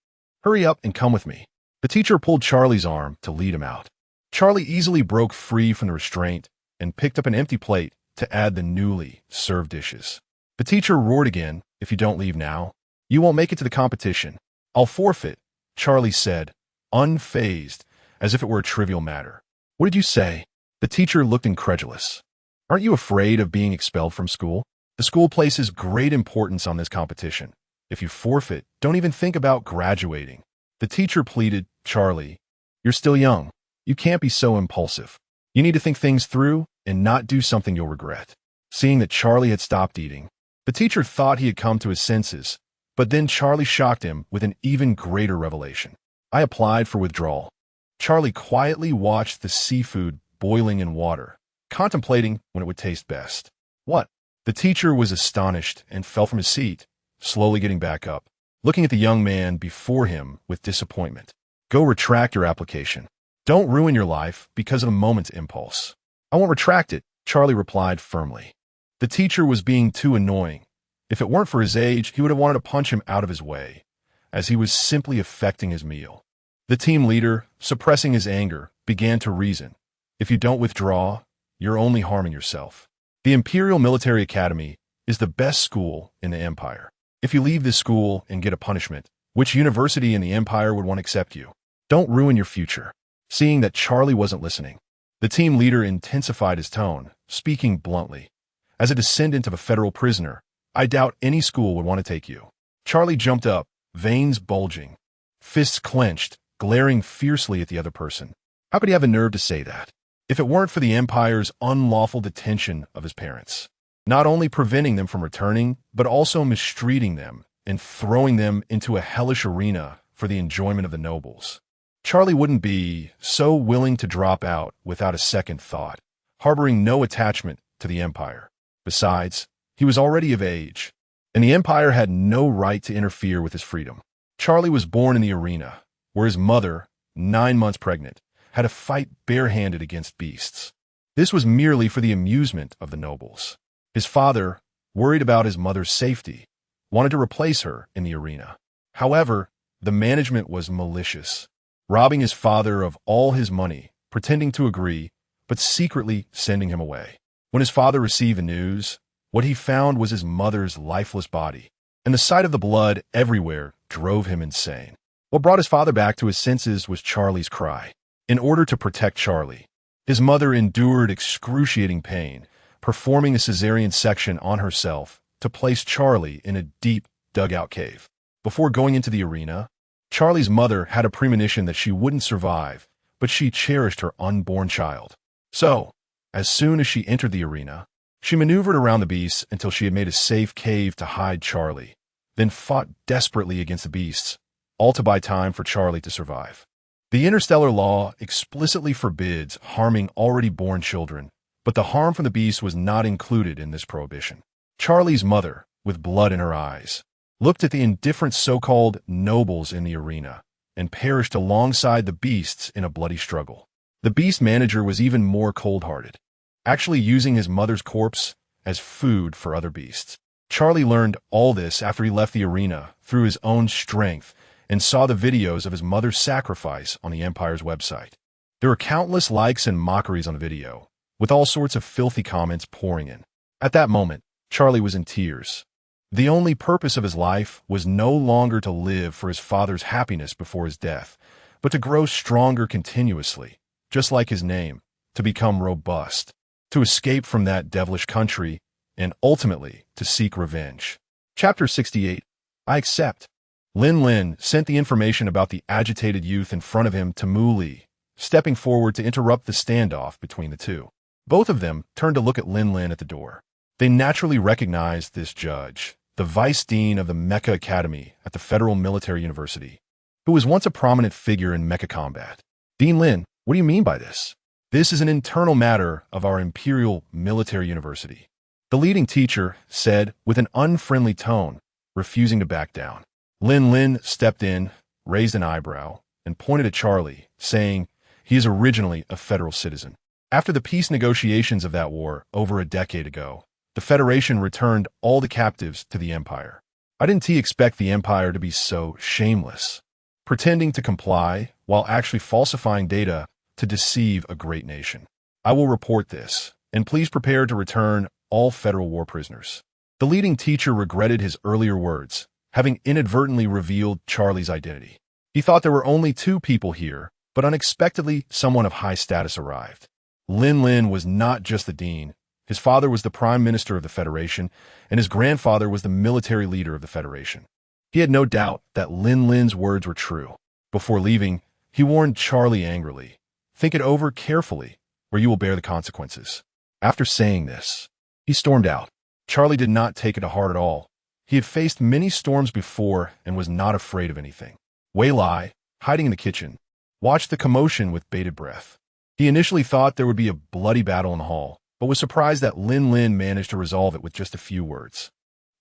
[SPEAKER 1] hurry up and come with me." The teacher pulled Charlie's arm to lead him out. Charlie easily broke free from the restraint and picked up an empty plate to add the newly served dishes. The teacher roared again, "If you don't leave now, you won't make it to the competition." "I'll forfeit," Charlie said, unfazed, as if it were a trivial matter. "What did you say?" The teacher looked incredulous. "Aren't you afraid of being expelled from school? The school places great importance on this competition. If you forfeit, don't even think about graduating." The teacher pleaded, "Charlie, you're still young. You can't be so impulsive. You need to think things through and not do something you'll regret." Seeing that Charlie had stopped eating, the teacher thought he had come to his senses, but then Charlie shocked him with an even greater revelation. "I applied for withdrawal." Charlie quietly watched the seafood boiling in water, contemplating when it would taste best. "What?" The teacher was astonished and fell from his seat, slowly getting back up, looking at the young man before him with disappointment. "Go retract your application. Don't ruin your life because of a moment's impulse." "I won't retract it," Charlie replied firmly. The teacher was being too annoying. If it weren't for his age, he would have wanted to punch him out of his way, as he was simply affecting his meal. The team leader, suppressing his anger, began to reason. "If you don't withdraw, you're only harming yourself. The Imperial Military Academy is the best school in the Empire. If you leave this school and get a punishment, which university in the Empire would want to accept you? Don't ruin your future." Seeing that Charlie wasn't listening, the team leader intensified his tone, speaking bluntly. "As a descendant of a federal prisoner, I doubt any school would want to take you." Charlie jumped up, veins bulging, fists clenched, glaring fiercely at the other person. How could he have the nerve to say that? If it weren't for the Empire's unlawful detention of his parents, not only preventing them from returning, but also mistreating them and throwing them into a hellish arena for the enjoyment of the nobles, Charlie wouldn't be so willing to drop out without a second thought, harboring no attachment to the Empire. Besides, he was already of age, and the Empire had no right to interfere with his freedom. Charlie was born in the arena, where his mother, 9 months pregnant, had to fight barehanded against beasts. This was merely for the amusement of the nobles. His father, worried about his mother's safety, wanted to replace her in the arena. However, the management was malicious, robbing his father of all his money, pretending to agree, but secretly sending him away. When his father received the news, what he found was his mother's lifeless body, and the sight of the blood everywhere drove him insane. What brought his father back to his senses was Charlie's cry. In order to protect Charlie, his mother endured excruciating pain, performing a cesarean section on herself to place Charlie in a deep dugout cave. Before going into the arena, Charlie's mother had a premonition that she wouldn't survive, but she cherished her unborn child. So, as soon as she entered the arena, She maneuvered around the beasts until she had made a safe cave to hide Charlie, then fought desperately against the beasts, all to buy time for Charlie to survive. The interstellar law explicitly forbids harming already born children, but the harm from the beasts was not included in this prohibition. Charlie's mother, with blood in her eyes, looked at the indifferent so-called nobles in the arena and perished alongside the beasts in a bloody struggle. The beast manager was even more cold-hearted, actually using his mother's corpse as food for other beasts. Charlie learned all this after he left the arena through his own strength and saw the videos of his mother's sacrifice on the Empire's website. There were countless likes and mockeries on the video, with all sorts of filthy comments pouring in. At that moment, Charlie was in tears. The only purpose of his life was no longer to live for his father's happiness before his death, but to grow stronger continuously, just like his name, to become robust, to escape from that devilish country, and ultimately to seek revenge. Chapter 68. I Accept. Lin Lin sent the information about the agitated youth in front of him to Mu Li, stepping forward to interrupt the standoff between the two. Both of them turned to look at Lin Lin at the door. They naturally recognized this judge, the vice dean of the Mecha Academy at the Federal Military University, who was once a prominent figure in mecha combat. Dean Lin, what do you mean by this? This is an internal matter of our Imperial Military University, the leading teacher said with an unfriendly tone, refusing to back down. Lin Lin stepped in, raised an eyebrow, and pointed at Charlie, saying he is originally a federal citizen. After the peace negotiations of that war over a decade ago, the Federation returned all the captives to the Empire. I didn't expect the Empire to be so shameless, pretending to comply while actually falsifying data to deceive a great nation. I will report this, and please prepare to return all federal war prisoners. The leading teacher regretted his earlier words, having inadvertently revealed Charlie's identity. He thought there were only two people here, but unexpectedly someone of high status arrived. Lin Lin was not just the dean. His father was the prime minister of the Federation, and his grandfather was the military leader of the Federation. He had no doubt that Lin Lin's words were true. Before leaving, he warned Charlie angrily, "Think it over carefully, or you will bear the consequences." After saying this, he stormed out. Charlie did not take it to heart at all. He had faced many storms before and was not afraid of anything. Wei Lai, hiding in the kitchen, watched the commotion with bated breath. He initially thought there would be a bloody battle in the hall, but was surprised that Lin Lin managed to resolve it with just a few words.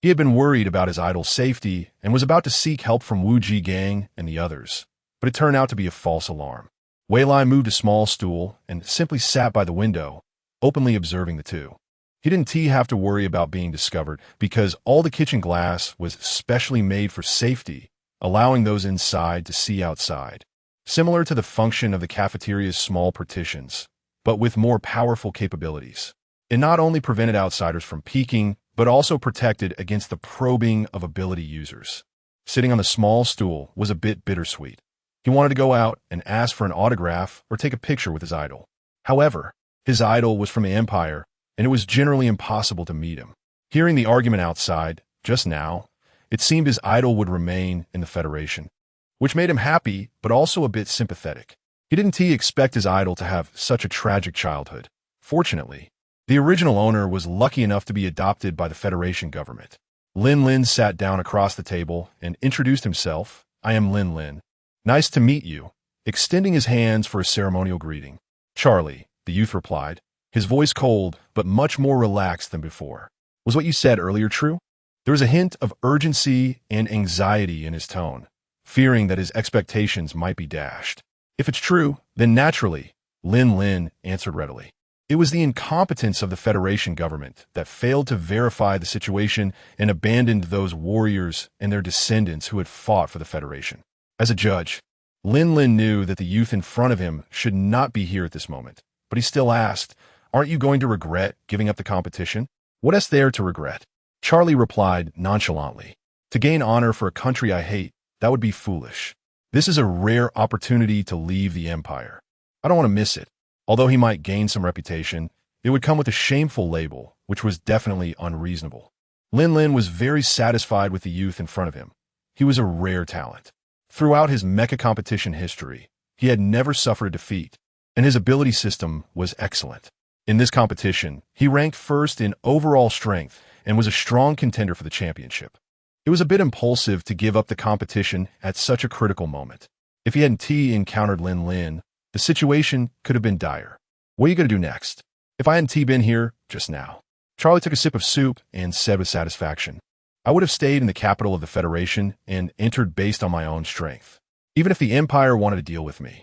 [SPEAKER 1] He had been worried about his idol's safety and was about to seek help from Wu Ji Gang and the others, but it turned out to be a false alarm. Wei Lai moved a small stool and simply sat by the window, openly observing the two. He didn't have to worry about being discovered because all the kitchen glass was specially made for safety, allowing those inside to see outside, similar to the function of the cafeteria's small partitions, but with more powerful capabilities. It not only prevented outsiders from peeking, but also protected against the probing of ability users. Sitting on the small stool was a bit bittersweet. He wanted to go out and ask for an autograph or take a picture with his idol. However, his idol was from the Empire, and it was generally impossible to meet him. Hearing the argument outside, just now, it seemed his idol would remain in the Federation, which made him happy but also a bit sympathetic. He didn't expect his idol to have such a tragic childhood. Fortunately, the original owner was lucky enough to be adopted by the Federation government. Lin Lin sat down across the table and introduced himself. "I am Lin Lin. Nice to meet you," extending his hands for a ceremonial greeting. "Charlie," the youth replied, his voice cold but much more relaxed than before. "Was what you said earlier true?" There was a hint of urgency and anxiety in his tone, fearing that his expectations might be dashed. "If it's true, then naturally," Lin Lin answered readily. It was the incompetence of the Federation government that failed to verify the situation and abandoned those warriors and their descendants who had fought for the Federation. As a judge, Lin Lin knew that the youth in front of him should not be here at this moment, but he still asked, "Aren't you going to regret giving up the competition?" "What is there to regret?" Charlie replied nonchalantly. "To gain honor for a country I hate, that would be foolish. This is a rare opportunity to leave the Empire. I don't want to miss it." Although he might gain some reputation, it would come with a shameful label, which was definitely unreasonable. Lin Lin was very satisfied with the youth in front of him. He was a rare talent. Throughout his mecha competition history, he had never suffered a defeat, and his ability system was excellent. In this competition, he ranked first in overall strength and was a strong contender for the championship. It was a bit impulsive to give up the competition at such a critical moment. If he hadn't encountered Lin Lin, the situation could have been dire. What are you going to do next? If I hadn't been here just now. Charlie took a sip of soup and said with satisfaction, I would have stayed in the capital of the Federation and entered based on my own strength. Even if the Empire wanted to deal with me,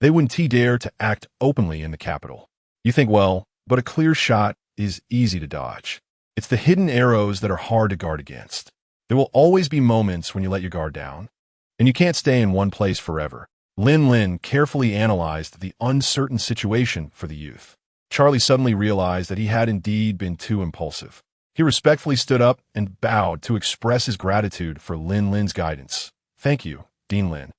[SPEAKER 1] they wouldn't dare to act openly in the capital. You think, well, but a clear shot is easy to dodge. It's the hidden arrows that are hard to guard against. There will always be moments when you let your guard down, and you can't stay in one place forever. Lin Lin carefully analyzed the uncertain situation for the youth. Charlie suddenly realized that he had indeed been too impulsive. He respectfully stood up and bowed to express his gratitude for Lin Lin's guidance. Thank you, Dean Lin.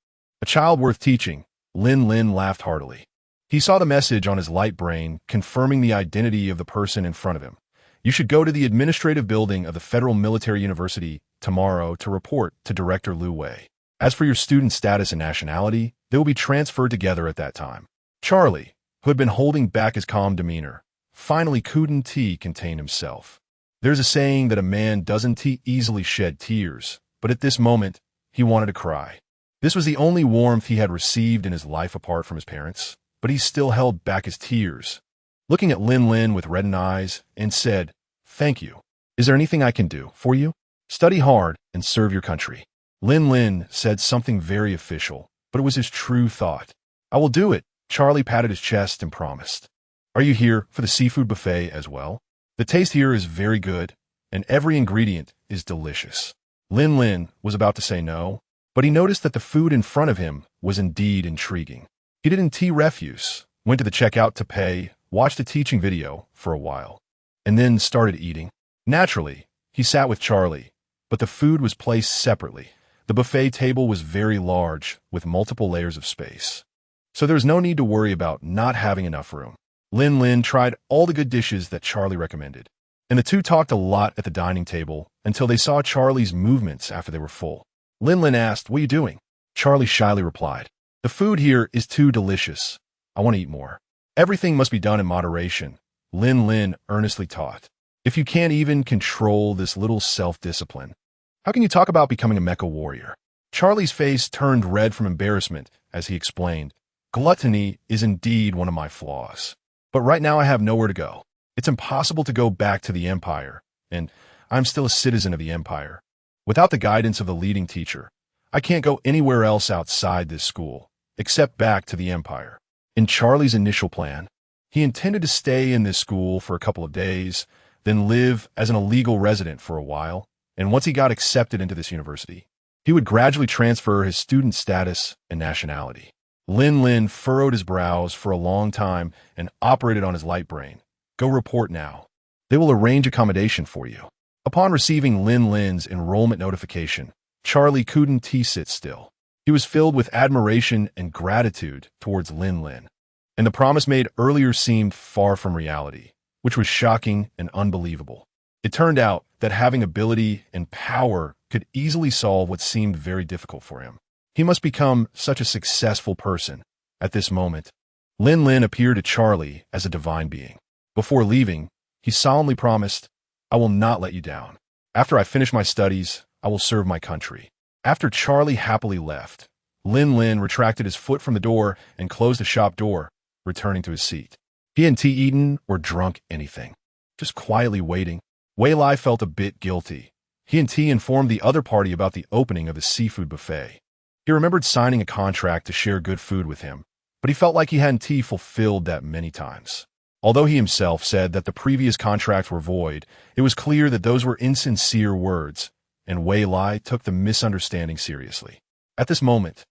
[SPEAKER 1] A child worth teaching. Lin Lin laughed heartily. He saw the message on his light brain, confirming the identity of the person in front of him. You should go to the administrative building of the Federal Military University tomorrow to report to Director Lu Wei. As for your student status and nationality, they will be transferred together at that time. Charlie, who had been holding back his calm demeanor, finally couldn't contain himself. There's a saying that a man doesn't easily shed tears, but at this moment, he wanted to cry. This was the only warmth he had received in his life apart from his parents, but he still held back his tears, looking at Lin Lin with reddened eyes, and said, Thank you. Is there anything I can do for you? Study hard and serve your country. Lin Lin said something very official, but it was his true thought. I will do it. Charlie patted his chest and promised. Are you here for the seafood buffet as well? The taste here is very good, and every ingredient is delicious. Lin Lin was about to say no, but he noticed that the food in front of him was indeed intriguing. He didn't refuse, went to the checkout to pay, watched a teaching video for a while, and then started eating. Naturally, he sat with Charlie, but the food was placed separately. The buffet table was very large, with multiple layers of space, so there was no need to worry about not having enough room. Lin Lin tried all the good dishes that Charlie recommended, and the two talked a lot at the dining table until they saw Charlie's movements after they were full. Lin Lin asked, What are you doing? Charlie shyly replied, The food here is too delicious. I want to eat more. Everything must be done in moderation, Lin Lin earnestly taught. If you can't even control this little self-discipline, how can you talk about becoming a mecha warrior? Charlie's face turned red from embarrassment as he explained, Gluttony is indeed one of my flaws. But right now I have nowhere to go. It's impossible to go back to the Empire, and I'm still a citizen of the Empire. Without the guidance of the leading teacher, I can't go anywhere else outside this school, except back to the Empire. In Charlie's initial plan, he intended to stay in this school for a couple of days, then live as an illegal resident for a while, and once he got accepted into this university, he would gradually transfer his student status and nationality. Lin Lin furrowed his brows for a long time and operated on his light brain. Go report now. They will arrange accommodation for you. Upon receiving Lin Lin's enrollment notification, Charlie couldn't sit still. He was filled with admiration and gratitude towards Lin Lin, and the promise made earlier seemed far from reality, which was shocking and unbelievable. It turned out that having ability and power could easily solve what seemed very difficult for him. He must become such a successful person. At this moment, Lin Lin appeared to Charlie as a divine being. Before leaving, he solemnly promised, I will not let you down. After I finish my studies, I will serve my country. After Charlie happily left, Lin Lin retracted his foot from the door and closed the shop door, returning to his seat. He hadn't eaten or drunk anything, just quietly waiting. Wei Lai felt a bit guilty. He informed the other party about the opening of the seafood buffet. He remembered signing a contract to share good food with him, but he felt like he hadn't fulfilled that many times. Although he himself said that the previous contracts were void, it was clear that those were insincere words, and Wei Lai took the misunderstanding seriously. At this moment,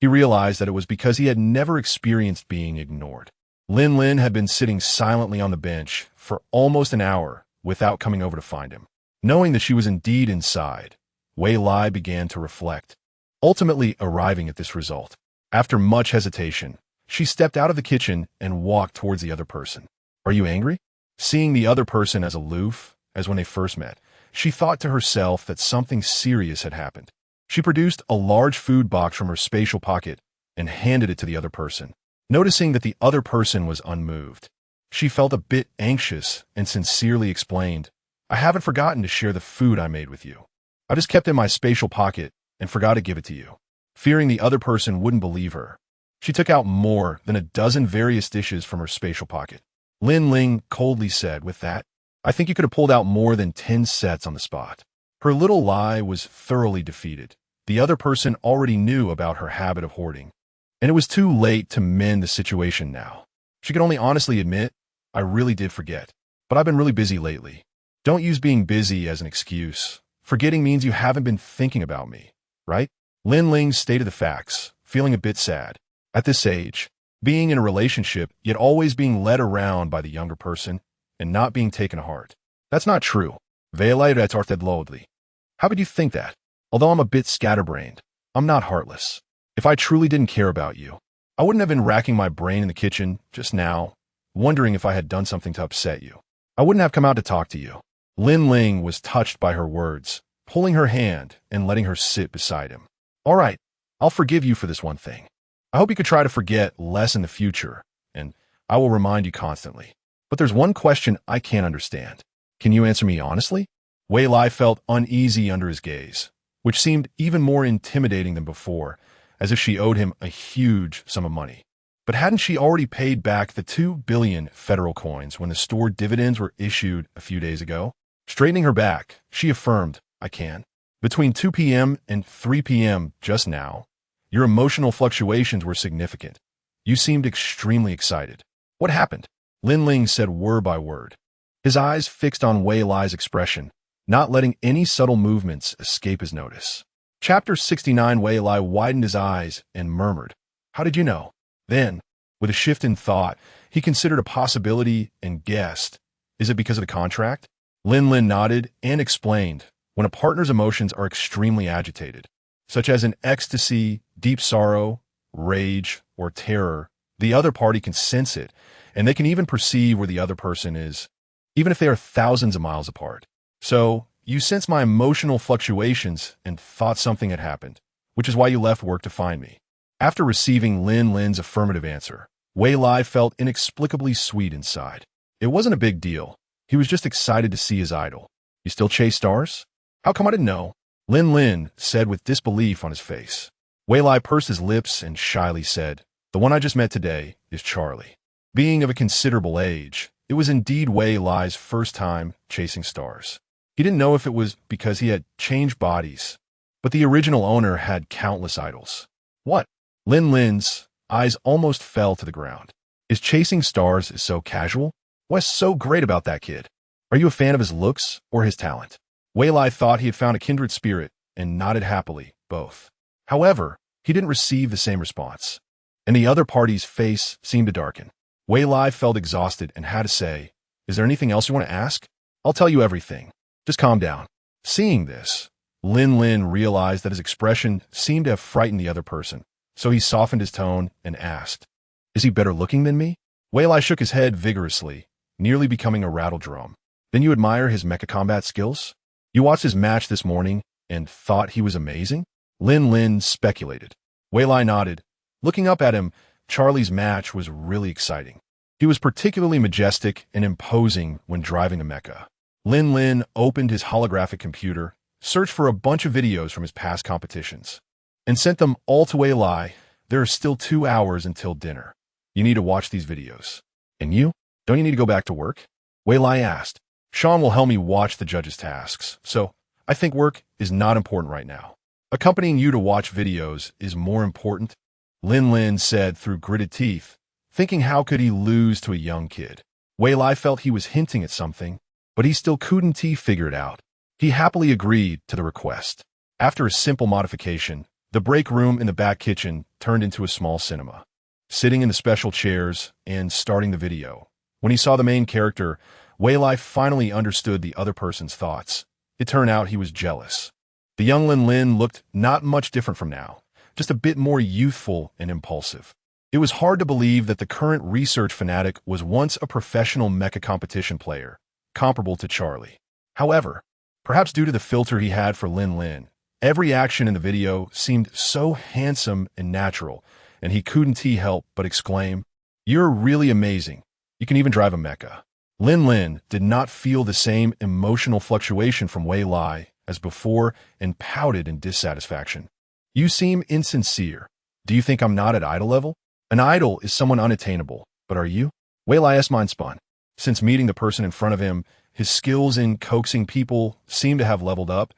[SPEAKER 1] he realized that it was because he had never experienced being ignored. Lin Lin had been sitting silently on the bench for almost an hour without coming over to find him. Knowing that she was indeed inside, Wei Lai began to reflect, ultimately arriving at this result. After much hesitation, she stepped out of the kitchen and walked towards the other person. Are you angry? Seeing the other person as aloof as when they first met, she thought to herself that something serious had happened. She produced a large food box from her spatial pocket and handed it to the other person. Noticing that the other person was unmoved, She felt a bit anxious and sincerely explained, I haven't forgotten to share the food I made with you. I just kept it in my spatial pocket and forgot to give it to you. Fearing the other person wouldn't believe her, she took out more than a dozen various dishes from her spatial pocket. Lin Ling coldly said, with that, I think you could have pulled out more than 10 sets on the spot. Her little lie was thoroughly defeated. The other person already knew about her habit of hoarding, and it was too late to mend the situation now. She could only honestly admit, I really did forget, but I've been really busy lately. Don't use being busy as an excuse. Forgetting means you haven't been thinking about me, right? Lin Ling stated the facts, feeling a bit sad. At this age, being in a relationship, yet always being led around by the younger person and not being taken to heart. That's not true. Society.Unfortunately. How could you think that? Although I'm a bit scatterbrained, I'm not heartless. If I truly didn't care about you, I wouldn't have been racking my brain in the kitchen just now, wondering if I had done something to upset you. I wouldn't have come out to talk to you. Lin Ling was touched by her words, pulling her hand and letting her sit beside him. All right, I'll forgive you for this one thing. I hope you could try to forget less in the future, and I will remind you constantly. But there's one question I can't understand. Can you answer me honestly? Wei Lai felt uneasy under his gaze, which seemed even more intimidating than before, as if she owed him a huge sum of money. But hadn't she already paid back the 2 billion federal coins when the store dividends were issued a few days ago? Straightening her back, she affirmed, I can. Between 2 p.m. and 3 p.m. just now, your emotional fluctuations were significant. You seemed extremely excited. What happened? Lin Ling said word by word, his eyes fixed on Wei Lai's expression, not letting any subtle movements escape his notice. Chapter 69. Wei Lai widened his eyes and murmured, How did you know? Then, with a shift in thought, he considered a possibility and guessed, Is it because of the contract? Lin Lin nodded and explained, when a partner's emotions are extremely agitated, such as in ecstasy, deep sorrow, rage, or terror, the other party can sense it, and they can even perceive where the other person is, even if they are thousands of miles apart. So, you sensed my emotional fluctuations and thought something had happened, which is why you left work to find me. After receiving Lin Lin's affirmative answer, Wei Lai felt inexplicably sweet inside. It wasn't a big deal. He was just excited to see his idol. You still chase stars? How come I didn't know? Lin Lin said with disbelief on his face. Wei Lai pursed his lips and shyly said, The one I just met today is Charlie. Being of a considerable age, it was indeed Wei Lai's first time chasing stars. He didn't know if it was because he had changed bodies, but the original owner had countless idols. What? Lin Lin's eyes almost fell to the ground. Is chasing stars so casual? What's so great about that kid? Are you a fan of his looks or his talent? Wei Lai thought he had found a kindred spirit and nodded happily, both. However, he didn't receive the same response, and the other party's face seemed to darken. Wei Lai felt exhausted and had to say, Is there anything else you want to ask? I'll tell you everything. Just calm down. Seeing this, Lin Lin realized that his expression seemed to have frightened the other person, so he softened his tone and asked, Is he better looking than me? Wei Lai shook his head vigorously, nearly becoming a rattledrum. Then you admire his mecha combat skills? You watched his match this morning and thought he was amazing? Lin Lin speculated. Wei Lai nodded. Looking up at him, Charlie's match was really exciting. He was particularly majestic and imposing when driving a mecha. Lin Lin opened his holographic computer, searched for a bunch of videos from his past competitions, and sent them all to Wei Lai. There are still 2 hours until dinner. You need to watch these videos. And you? Don't you need to go back to work? Wei Lai asked. Sean will help me watch the judge's tasks, so I think work is not important right now. Accompanying you to watch videos is more important, Lin Lin said through gritted teeth, thinking how could he lose to a young kid. Wei Lai felt he was hinting at something, but he still couldn't figure it out. He happily agreed to the request. After a simple modification, the break room in the back kitchen turned into a small cinema. Sitting in the special chairs and starting the video, when he saw the main character, Wei Lai finally understood the other person's thoughts. It turned out he was jealous. The young Lin Lin looked not much different from now, just a bit more youthful and impulsive. It was hard to believe that the current research fanatic was once a professional mecha competition player, comparable to Charlie. However, perhaps due to the filter he had for Lin Lin, every action in the video seemed so handsome and natural, and he couldn't help but exclaim, You're really amazing. You can even drive a mecha. Lin Lin did not feel the same emotional fluctuation from Wei Lai as before and pouted in dissatisfaction. You seem insincere. Do you think I'm not at idol level? An idol is someone unattainable, but are you? Wei Lai's mind spun. Since meeting the person in front of him, his skills in coaxing people seemed to have leveled up,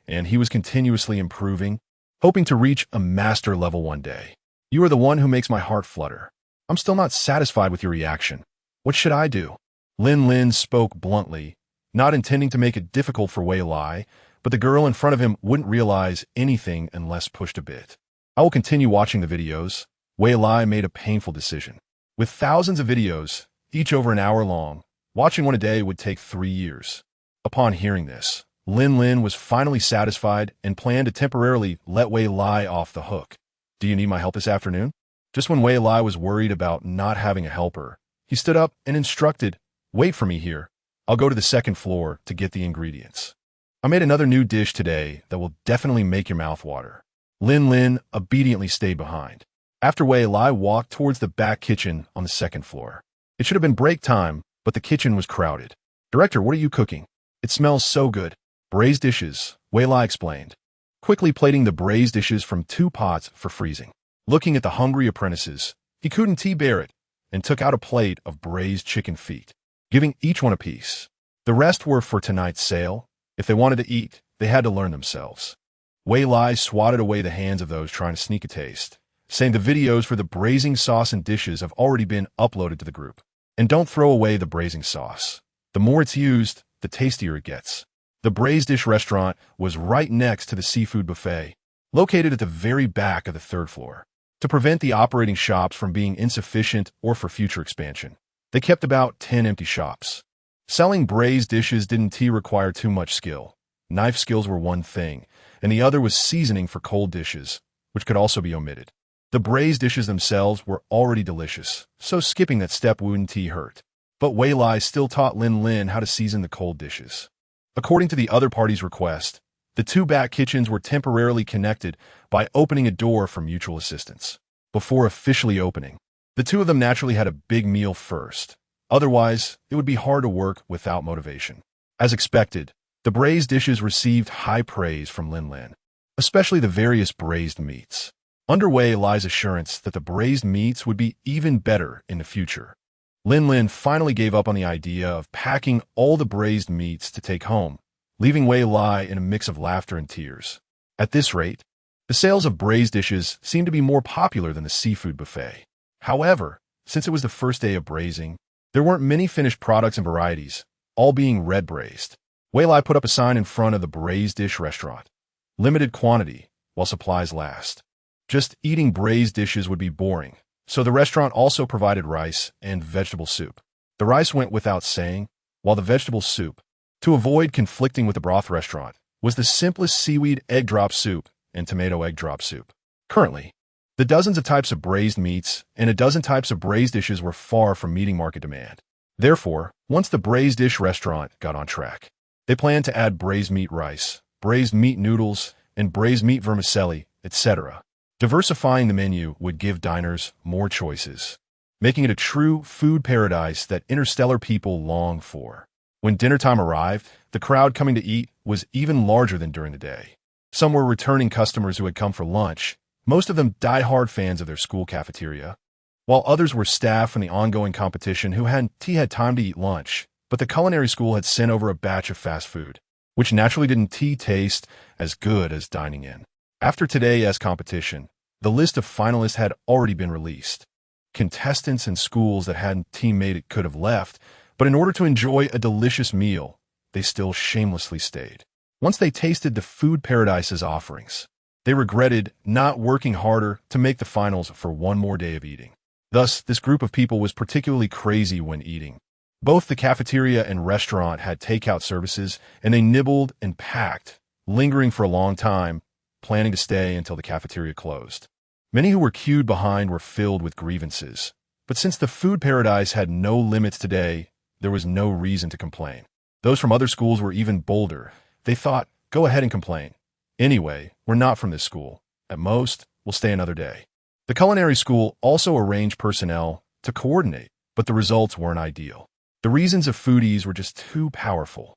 [SPEAKER 1] and he was continuously improving, hoping to reach a master level one day. You are the one who makes my heart flutter. I'm still not satisfied with your reaction. What should I do? Lin Lin spoke bluntly, not intending to make it difficult for Wei Lai, but the girl in front of him wouldn't realize anything unless pushed a bit. I will continue watching the videos. Wei Lai made a painful decision. With thousands of videos, each over an hour long, watching one a day would take 3 years. Upon hearing this, Lin Lin was finally satisfied and planned to temporarily let Wei Lai off the hook. Do you need my help this afternoon? Just when Wei Lai was worried about not having a helper, he stood up and instructed, "Wait for me here. I'll go to the second floor to get the ingredients. I made another new dish today that will definitely make your mouth water." Lin Lin obediently stayed behind. After Wei Lai walked towards the back kitchen on the second floor. It should have been break time, but the kitchen was crowded. "Director, what are you cooking? It smells so good." "Braised dishes," Wei Lai explained, quickly plating the braised dishes from 2 pots for freezing. Looking at the hungry apprentices, he couldn't bear it and took out a plate of braised chicken feet, giving each one a piece. The rest were for tonight's sale. If they wanted to eat, they had to learn themselves. Wei Lai swatted away the hands of those trying to sneak a taste, saying the videos for the braising sauce and dishes have already been uploaded to the group. And don't throw away the braising sauce. The more it's used, the tastier it gets. The braised dish restaurant was right next to the seafood buffet, located at the very back of the 3rd floor. To prevent the operating shops from being insufficient or for future expansion, they kept about 10 empty shops. Selling braised dishes didn't require too much skill. Knife skills were one thing, and the other was seasoning for cold dishes, which could also be omitted. The braised dishes themselves were already delicious, so skipping that step wouldn't hurt. But Wei Lai still taught Lin Lin how to season the cold dishes. According to the other party's request, the 2 back kitchens were temporarily connected by opening a door for mutual assistance. Before officially opening, the 2 of them naturally had a big meal first. Otherwise, it would be hard to work without motivation. As expected, the braised dishes received high praise from Lin Lin, especially the various braised meats. Under Wei Lai's assurance that the braised meats would be even better in the future, Lin Lin finally gave up on the idea of packing all the braised meats to take home, leaving Wei Lai in a mix of laughter and tears. At this rate, the sales of braised dishes seemed to be more popular than the seafood buffet. However, since it was the first day of braising, there weren't many finished products and varieties, all being red braised. Wei Lai put up a sign in front of the braised dish restaurant. Limited quantity, while supplies last. Just eating braised dishes would be boring, so the restaurant also provided rice and vegetable soup. The rice went without saying, while the vegetable soup, to avoid conflicting with the broth restaurant, was the simplest seaweed egg drop soup and tomato egg drop soup. Currently, the dozens of types of braised meats and a dozen types of braised dishes were far from meeting market demand. Therefore, once the braised dish restaurant got on track, they planned to add braised meat rice, braised meat noodles, and braised meat vermicelli, etc. Diversifying the menu would give diners more choices, making it a true food paradise that interstellar people long for. When dinner time arrived, the crowd coming to eat was even larger than during the day. Some were returning customers who had come for lunch, most of them die-hard fans of their school cafeteria, while others were staff from the ongoing competition who hadn't had time to eat lunch, but the culinary school had sent over a batch of fast food, which naturally didn't taste as good as dining in. After today's competition, the list of finalists had already been released. Contestants and schools that hadn't made it could have left, but in order to enjoy a delicious meal, they still shamelessly stayed. Once they tasted the food paradise's offerings, they regretted not working harder to make the finals for one more day of eating. Thus, this group of people was particularly crazy when eating. Both the cafeteria and restaurant had takeout services, and they nibbled and packed, lingering for a long time, planning to stay until the cafeteria closed. Many who were queued behind were filled with grievances, but since the food paradise had no limits today, there was no reason to complain. Those from other schools were even bolder. They thought, go ahead and complain. Anyway, we're not from this school. At most, we'll stay another day. The culinary school also arranged personnel to coordinate but the results weren't ideal. The reasons of foodies were just too powerful.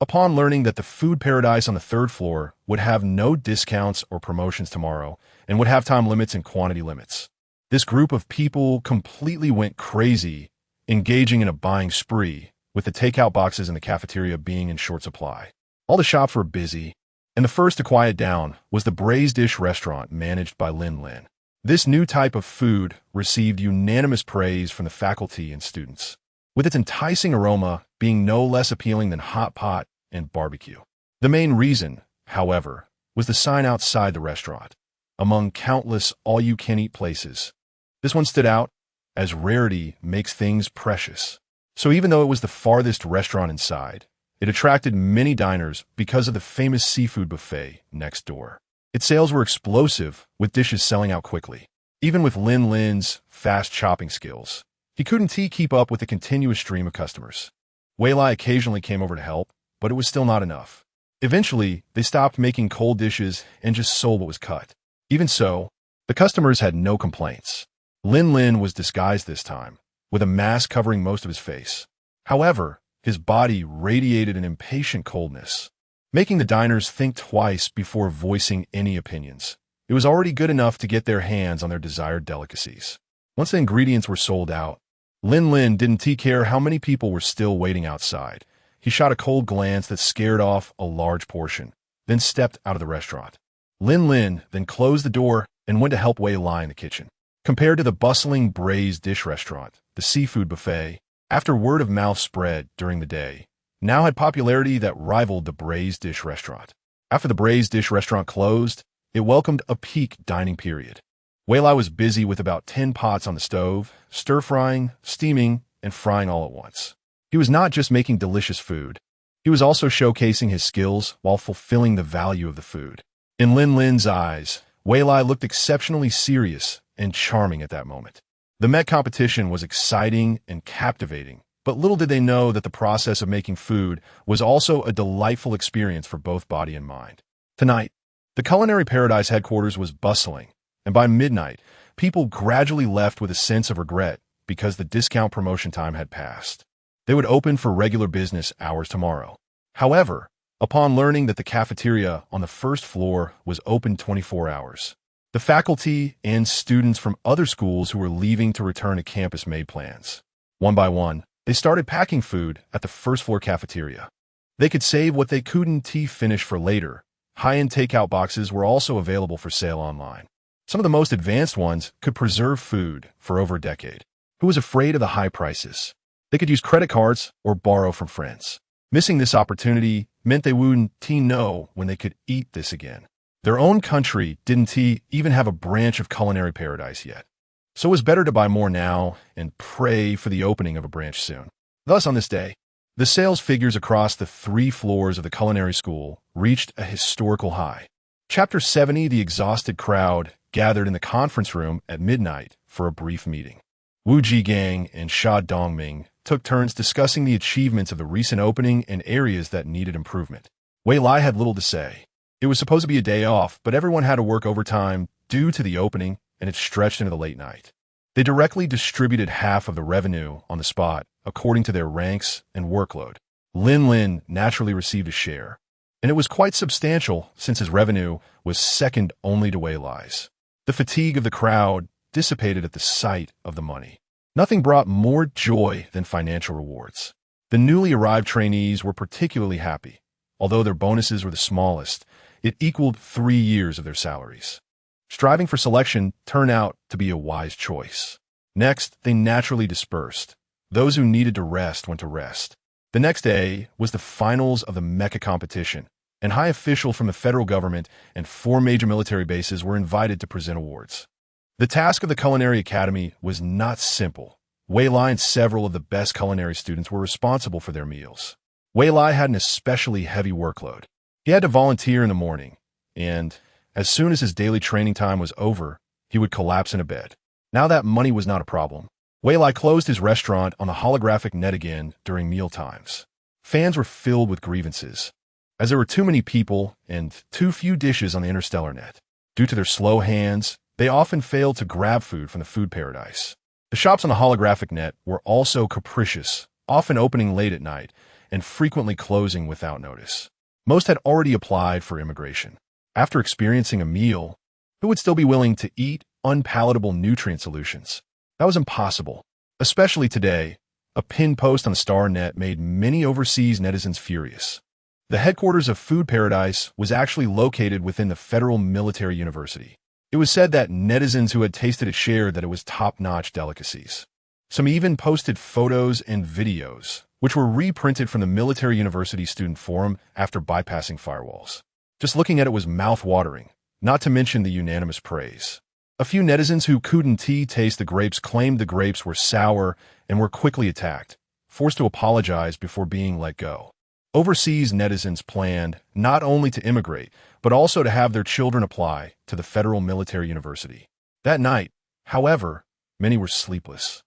[SPEAKER 1] Upon learning that the food paradise on the third floor would have no discounts or promotions tomorrow and would have time limits and quantity limits, this group of people completely went crazy, engaging in a buying spree, with the takeout boxes in the cafeteria being in short supply. All the shops were busy, and the first to quiet down was the braised dish restaurant managed by Lin. This new type of food received unanimous praise from the faculty and students, with its enticing aroma being no less appealing than hot pot and barbecue. The main reason, however, was the sign outside the restaurant. Among countless all-you-can-eat places, this one stood out, as rarity makes things precious. So even though it was the farthest restaurant inside, it attracted many diners because of the famous seafood buffet next door. Its sales were explosive, with dishes selling out quickly. Even with Lin's fast chopping skills, he couldn't keep up with the continuous stream of customers. Wei Lai occasionally came over to help, but it was still not enough. Eventually, they stopped making cold dishes and just sold what was cut. Even so, the customers had no complaints. Lin was disguised this time, with a mask covering most of his face. However, his body radiated an impatient coldness, making the diners think twice before voicing any opinions. It was already good enough to get their hands on their desired delicacies. Once the ingredients were sold out, Lin didn't care how many people were still waiting outside. He shot a cold glance that scared off a large portion, then stepped out of the restaurant. Lin then closed the door and went to help Wei Lai in the kitchen. Compared to the bustling braised dish restaurant, the seafood buffet, after word of mouth spread during the day, now had popularity that rivaled the braised dish restaurant. After the braised dish restaurant closed, it welcomed a peak dining period. Wei Lai was busy with about 10 pots on the stove, stir-frying, steaming, and frying all at once. He was not just making delicious food. He was also showcasing his skills while fulfilling the value of the food. In Lin's eyes, Wei Lai looked exceptionally serious and charming at that moment. The Met competition was exciting and captivating, but little did they know that the process of making food was also a delightful experience for both body and mind. Tonight, the Culinary Paradise headquarters was bustling, and by midnight, people gradually left with a sense of regret because the discount promotion time had passed. They would open for regular business hours tomorrow. However, upon learning that the cafeteria on the first floor was open 24 hours, the faculty and students from other schools who were leaving to return to campus made plans. One by one, they started packing food at the first floor cafeteria. They could save what they couldn't finish for later. High-end takeout boxes were also available for sale online. Some of the most advanced ones could preserve food for over a decade. Who was afraid of the high prices? They could use credit cards or borrow from friends. Missing this opportunity meant they wouldn't know when they could eat this again. Their own country didn't even have a branch of Culinary Paradise yet. So it was better to buy more now and pray for the opening of a branch soon. Thus, on this day, the sales figures across the 3 floors of the culinary school reached a historical high. Chapter 70, the exhausted crowd gathered in the conference room at midnight for a brief meeting. Wu Jigang and Sha Dongming took turns discussing the achievements of the recent opening and areas that needed improvement. Wei Lai had little to say. It was supposed to be a day off, but everyone had to work overtime due to the opening, and it stretched into the late night. They directly distributed half of the revenue on the spot, according to their ranks and workload. Lin naturally received a share, and it was quite substantial since his revenue was second only to Wei Lai's. The fatigue of the crowd dissipated at the sight of the money. Nothing brought more joy than financial rewards. The newly arrived trainees were particularly happy. Although their bonuses were the smallest, it equaled 3 years of their salaries. Striving for selection turned out to be a wise choice. Next, they naturally dispersed. Those who needed to rest went to rest. The next day was the finals of the mecha competition, and high officials from the federal government and 4 major military bases were invited to present awards. The task of the Culinary Academy was not simple. Wei Lai and several of the best culinary students were responsible for their meals. Wei Lai had an especially heavy workload. He had to volunteer in the morning, and as soon as his daily training time was over, he would collapse in a bed. Now that money was not a problem, Wei Lai closed his restaurant on the holographic net again during meal times. Fans were filled with grievances, as there were too many people and too few dishes on the interstellar net. Due to their slow hands, they often failed to grab food from the food paradise. The shops on the holographic net were also capricious, often opening late at night and frequently closing without notice. Most had already applied for immigration. After experiencing a meal, who would still be willing to eat unpalatable nutrient solutions? That was impossible. Especially today, a pinned post on the Star Net made many overseas netizens furious. The headquarters of Food Paradise was actually located within the Federal Military University. It was said that netizens who had tasted it shared that it was top-notch delicacies. Some even posted photos and videos, which were reprinted from the Military University Student Forum after bypassing firewalls. Just looking at it was mouth-watering, not to mention the unanimous praise. A few netizens who couldn't taste the grapes claimed the grapes were sour and were quickly attacked, forced to apologize before being let go. Overseas netizens planned not only to immigrate, but also to have their children apply to the Federal Military University. That night, however, many were sleepless.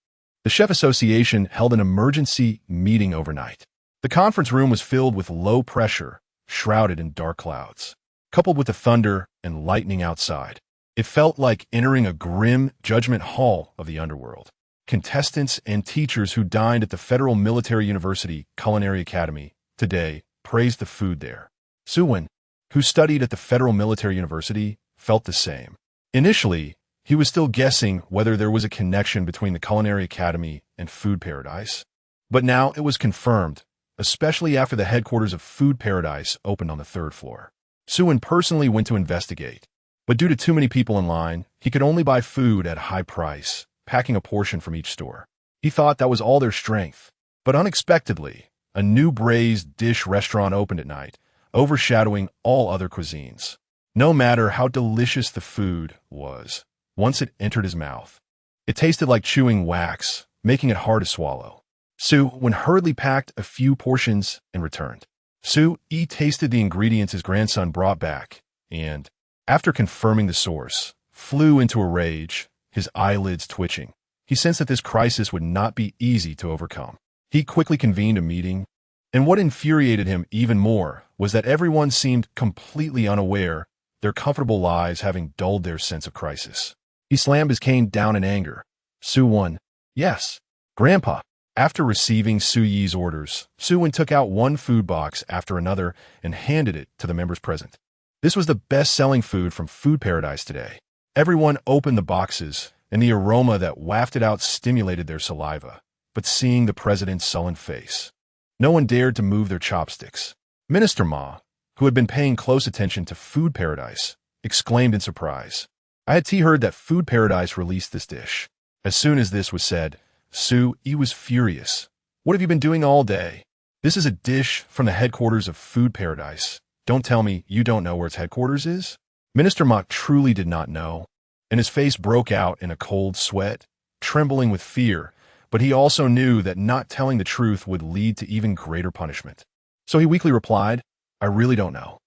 [SPEAKER 1] The Chef Association held an emergency meeting overnight. The conference room was filled with low pressure, shrouded in dark clouds. Coupled with the thunder and lightning outside, it felt like entering a grim judgment hall of the underworld. Contestants and teachers who dined at the Federal Military University Culinary Academy today praised the food there. Suwon, who studied at the Federal Military University, felt the same. Initially, he was still guessing whether there was a connection between the Culinary Academy and Food Paradise. But now it was confirmed, especially after the headquarters of Food Paradise opened on the 3rd floor. Suwon personally went to investigate, but due to too many people in line, he could only buy food at a high price, packing a portion from each store. He thought that was all their strength. But unexpectedly, a new braised dish restaurant opened at night, overshadowing all other cuisines. No matter how delicious the food was, once it entered his mouth, it tasted like chewing wax, making it hard to swallow. Suwon hurriedly packed a few portions and returned. Suwon tasted the ingredients his grandson brought back, and, after confirming the source, flew into a rage, his eyelids twitching. He sensed that this crisis would not be easy to overcome. He quickly convened a meeting, and what infuriated him even more was that everyone seemed completely unaware, their comfortable lives having dulled their sense of crisis. He slammed his cane down in anger. Suwon, yes, Grandpa. After receiving Suyi's orders, Suwon took out one food box after another and handed it to the members present. This was the best-selling food from Food Paradise today. Everyone opened the boxes, and the aroma that wafted out stimulated their saliva. But seeing the president's sullen face, no one dared to move their chopsticks. Minister Ma, who had been paying close attention to Food Paradise, exclaimed in surprise, "I had heard that Food Paradise released this dish." As soon as this was said, Suwon was furious. "What have you been doing all day? This is a dish from the headquarters of Food Paradise. Don't tell me you don't know where its headquarters is?" Minister Ma truly did not know, and his face broke out in a cold sweat, trembling with fear, but he also knew that not telling the truth would lead to even greater punishment. So he weakly replied, "I really don't know."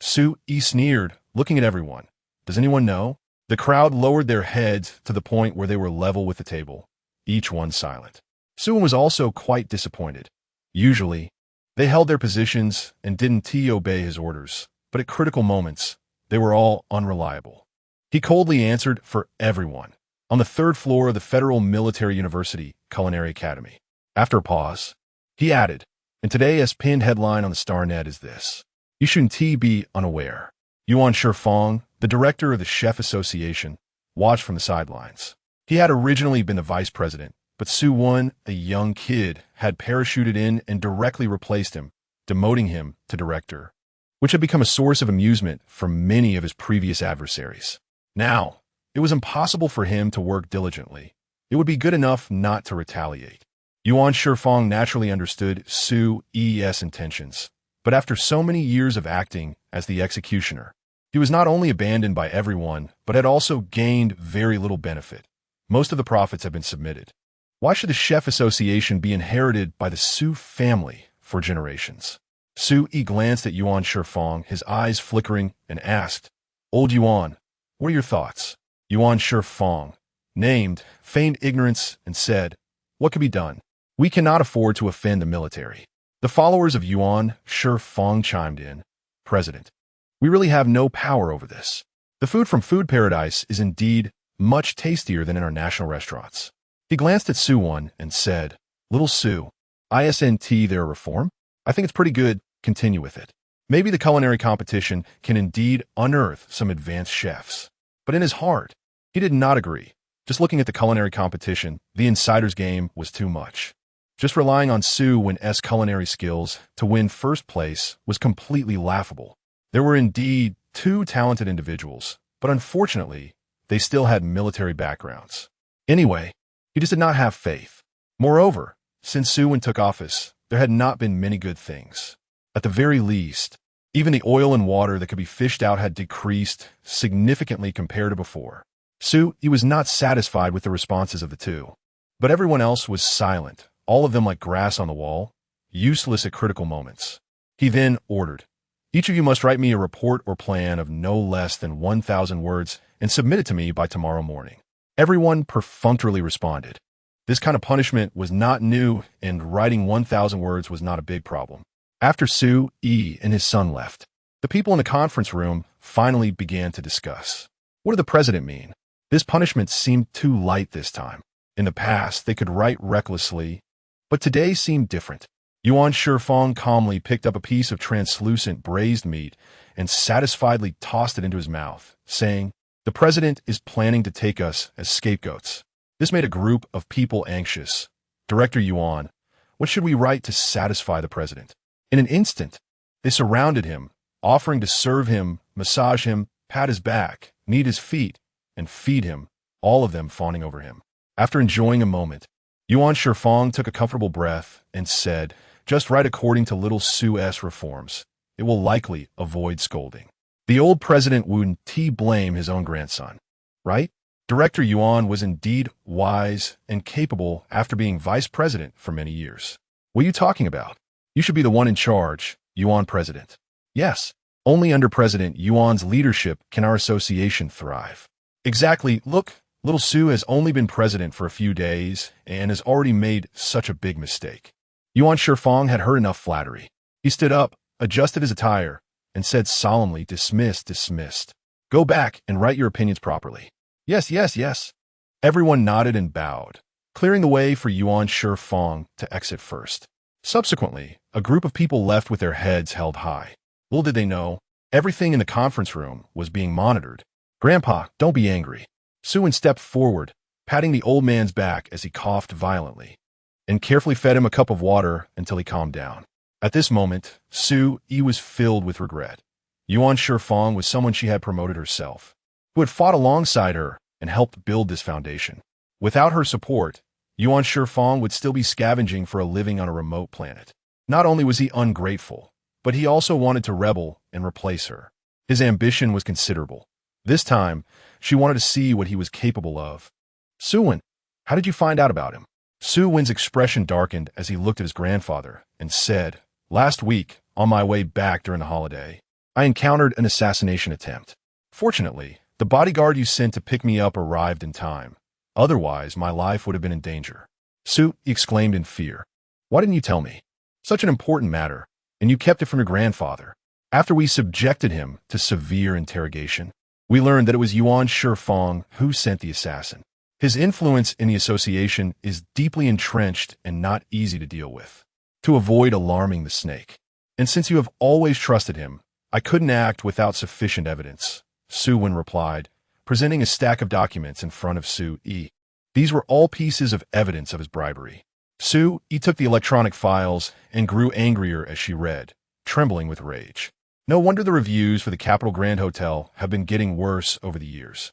[SPEAKER 1] Suwon sneered, looking at everyone. "Does anyone know?" The crowd lowered their heads to the point where they were level with the table, each one silent. Suwon was also quite disappointed. Usually, they held their positions and didn't obey his orders, but at critical moments, they were all unreliable. He coldly answered for everyone. On the 3rd floor of the Federal Military University Culinary Academy. After a pause, he added, "And today's pinned headline on the Star Net is this: You shouldn't be unaware." Yuan Shifeng, the director of the Chef Association, watched from the sidelines. He had originally been the vice president, but Suwon, a young kid, had parachuted in and directly replaced him, demoting him to director, which had become a source of amusement for many of his previous adversaries. Now, it was impossible for him to work diligently. It would be good enough not to retaliate. Yuan Shifeng naturally understood Su's intentions, but after so many years of acting as the executioner, he was not only abandoned by everyone, but had also gained very little benefit. Most of the profits have been submitted. Why should the Chef Association be inherited by the Su family for generations? Suy glanced at Yuan Shifeng, his eyes flickering, and asked, "Old Yuan, what are your thoughts?" Yuan Shifeng named, feigned ignorance, and said, "What could be done? We cannot afford to offend the military." The followers of Yuan Shifeng chimed in, "President, we really have no power over this. The food from Food Paradise is indeed much tastier than in our national restaurants. He glanced at Suwon and said, "Little Sue, isn't there a reform? I think it's pretty good. Continue with it. Maybe the culinary competition can indeed unearth some advanced chefs." But in his heart, he did not agree. Just looking at the culinary competition, the insider's game was too much. Just relying on Suwon's culinary skills to win first place was completely laughable. There were indeed two talented individuals, but unfortunately, they still had military backgrounds. Anyway, he just did not have faith. Moreover, since Suwon took office, there had not been many good things. At the very least, even the oil and water that could be fished out had decreased significantly compared to before. He was not satisfied with the responses of the two. But everyone else was silent, all of them like grass on the wall, useless at critical moments. He then ordered, "Each of you must write me a report or plan of no less than 1,000 words and submit it to me by tomorrow morning." Everyone perfunctorily responded. This kind of punishment was not new, and writing 1,000 words was not a big problem. After Suh and his son left, the people in the conference room finally began to discuss. What did the president mean? This punishment seemed too light this time. In the past, they could write recklessly, but today seemed different. Yuan Shifeng calmly picked up a piece of translucent braised meat and satisfiedly tossed it into his mouth, saying, "The president is planning to take us as scapegoats." This made a group of people anxious. "Director Yuan, what should we write to satisfy the president?" In an instant, they surrounded him, offering to serve him, massage him, pat his back, knead his feet, and feed him, all of them fawning over him. After enjoying a moment, Yuan Shifeng took a comfortable breath and said, "Just write according to little Su's reforms. It will likely avoid scolding." The old president wouldn't blame his own grandson, right? Director Yuan was indeed wise and capable after being vice president for many years. "What are you talking about? You should be the one in charge, Yuan president." "Yes, only under President Yuan's leadership can our association thrive." "Exactly. Look, little Suh has only been president for a few days and has already made such a big mistake." Yuan Shifeng had heard enough flattery. He stood up, adjusted his attire, and said solemnly, Dismissed. Go back and write your opinions properly." Yes. Everyone nodded and bowed, clearing the way for Yuan Shifeng to exit first. Subsequently, a group of people left with their heads held high. Little did they know, everything in the conference room was being monitored. "Grandpa, don't be angry." Suwon stepped forward, patting the old man's back as he coughed violently, and carefully fed him a cup of water until he calmed down. At this moment, Suh was filled with regret. Yuan Shifeng was someone she had promoted herself, who had fought alongside her and helped build this foundation. Without her support, Yuan Shifeng would still be scavenging for a living on a remote planet. Not only was he ungrateful, but he also wanted to rebel and replace her. His ambition was considerable. This time, she wanted to see what he was capable of. "Suwon, how did you find out about him?" Suwon's expression darkened as he looked at his grandfather and said, "Last week, on my way back during the holiday, I encountered an assassination attempt. Fortunately, the bodyguard you sent to pick me up arrived in time. Otherwise, my life would have been in danger." Suh exclaimed in fear. "Why didn't you tell me? Such an important matter, and you kept it from your grandfather." After we subjected him to severe interrogation, we learned that it was Yuan Shifeng who sent the assassin. His influence in the association is deeply entrenched and not easy to deal with. To avoid alarming the snake. And since you have always trusted him, I couldn't act without sufficient evidence, Suwon replied, presenting a stack of documents in front of Suh. These were all pieces of evidence of his bribery. Suh took the electronic files and grew angrier as she read, trembling with rage. No wonder the reviews for the Capital Grand Hotel have been getting worse over the years.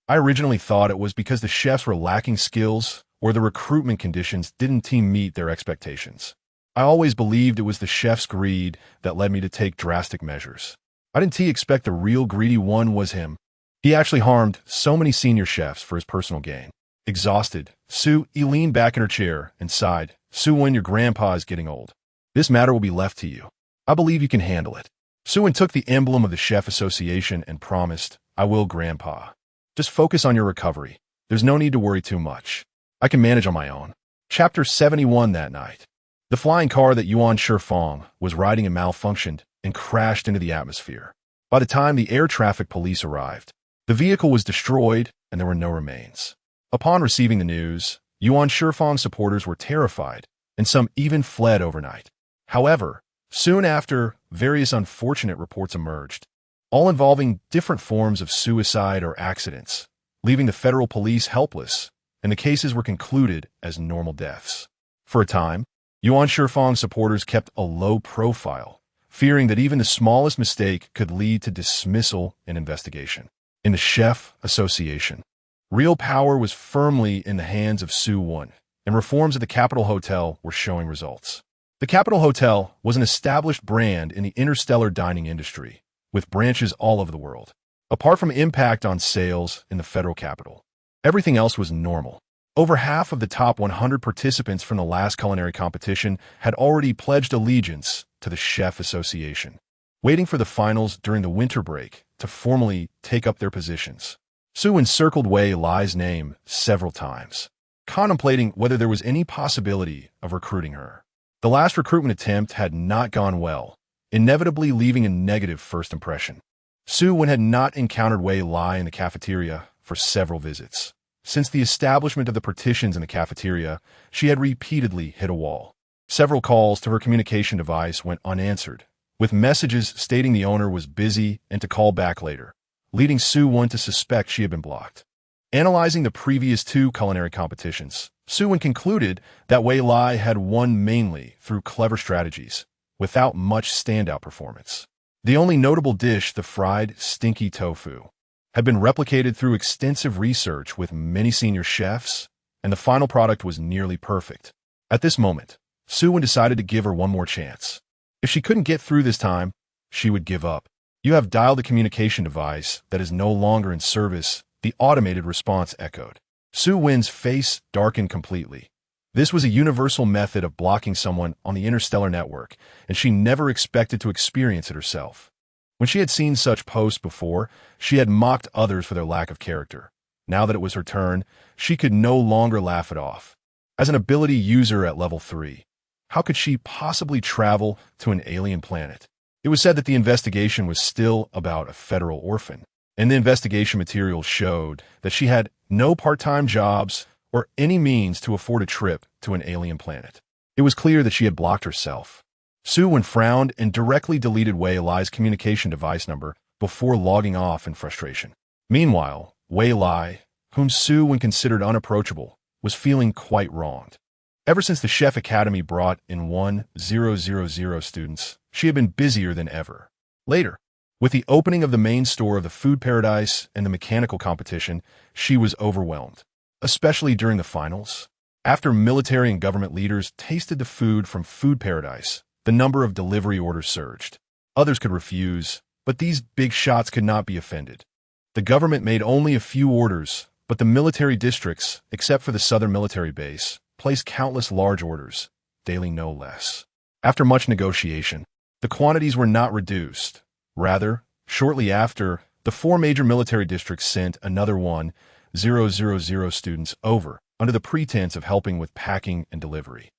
[SPEAKER 1] I originally thought it was because the chefs were lacking skills or the recruitment conditions didn't meet their expectations. I always believed it was the chef's greed that led me to take drastic measures. I didn't expect the real greedy one was him. He actually harmed so many senior chefs for his personal gain. Exhausted, Suh leaned back in her chair and sighed. "Suwon, your grandpa is getting old. This matter will be left to you. I believe you can handle it." Suwon took the emblem of the Chef Association and promised, "I will, Grandpa. Just focus on your recovery. There's no need to worry too much. I can manage on my own." Chapter 71 that night. The flying car that Yuan Shifeng was riding in malfunctioned and crashed into the atmosphere. By the time the air traffic police arrived, The vehicle was destroyed, and there were no remains. Upon receiving the news, Yuan Shifang's supporters were terrified, and some even fled overnight. However, soon after, various unfortunate reports emerged, all involving different forms of suicide or accidents, leaving the federal police helpless, and the cases were concluded as normal deaths. For a time, Yuan Shifang's supporters kept a low profile, fearing that even the smallest mistake could lead to dismissal and investigation. In the Chef Association, real power was firmly in the hands of Su Wen, and reforms at the Capitol Hotel were showing results. The Capitol Hotel was an established brand in the interstellar dining industry, with branches all over the world. Apart from impact on sales in the federal capital, everything else was normal. Over half of the top 100 participants from the last culinary competition had already pledged allegiance to the Chef Association, waiting for the finals during the winter break to formally take up their positions. Su encircled Wei Lai's name several times, contemplating whether there was any possibility of recruiting her. The last recruitment attempt had not gone well, inevitably leaving a negative first impression. Su Wen had not encountered Wei Lai in the cafeteria for several visits. Since the establishment of the partitions in the cafeteria, she had repeatedly hit a wall. Several calls to her communication device went unanswered, with messages stating the owner was busy and to call back later, leading Su Wen to suspect she had been blocked. Analyzing the previous two culinary competitions, Su Wen concluded that Wei Lai had won mainly through clever strategies, without much standout performance. The only notable dish, the fried, stinky tofu, had been replicated through extensive research with many senior chefs, and the final product was nearly perfect. At this moment, Su Wen decided to give her one more chance. If she couldn't get through this time, she would give up. "You have dialed the communication device that is no longer in service," the automated response echoed. Su Wen's face darkened completely. This was a universal method of blocking someone on the interstellar network, and she never expected to experience it herself. When she had seen such posts before, she had mocked others for their lack of character. Now that it was her turn, she could no longer laugh it off. As an ability user at level 3, how could she possibly travel to an alien planet? It was said that the investigation was still about a federal orphan, and the investigation materials showed that she had no part-time jobs or any means to afford a trip to an alien planet. It was clear that she had blocked herself. Su Wen frowned and directly deleted Wei Lai's communication device number before logging off in frustration. Meanwhile, Wei Lai, whom Su Wen considered unapproachable, was feeling quite wronged. Ever since the Chef Academy brought in 1,000 students, she had been busier than ever. Later, with the opening of the main store of the Food Paradise and the mechanical competition, she was overwhelmed, especially during the finals. After military and government leaders tasted the food from Food Paradise, the number of delivery orders surged. Others could refuse, but these big shots could not be offended. The government made only a few orders, but the military districts, except for the southern military base, placed countless large orders, daily no less. After much negotiation, the quantities were not reduced. Rather, shortly after, the 4 major military districts sent another 1,000 students over, under the pretense of helping with packing and delivery.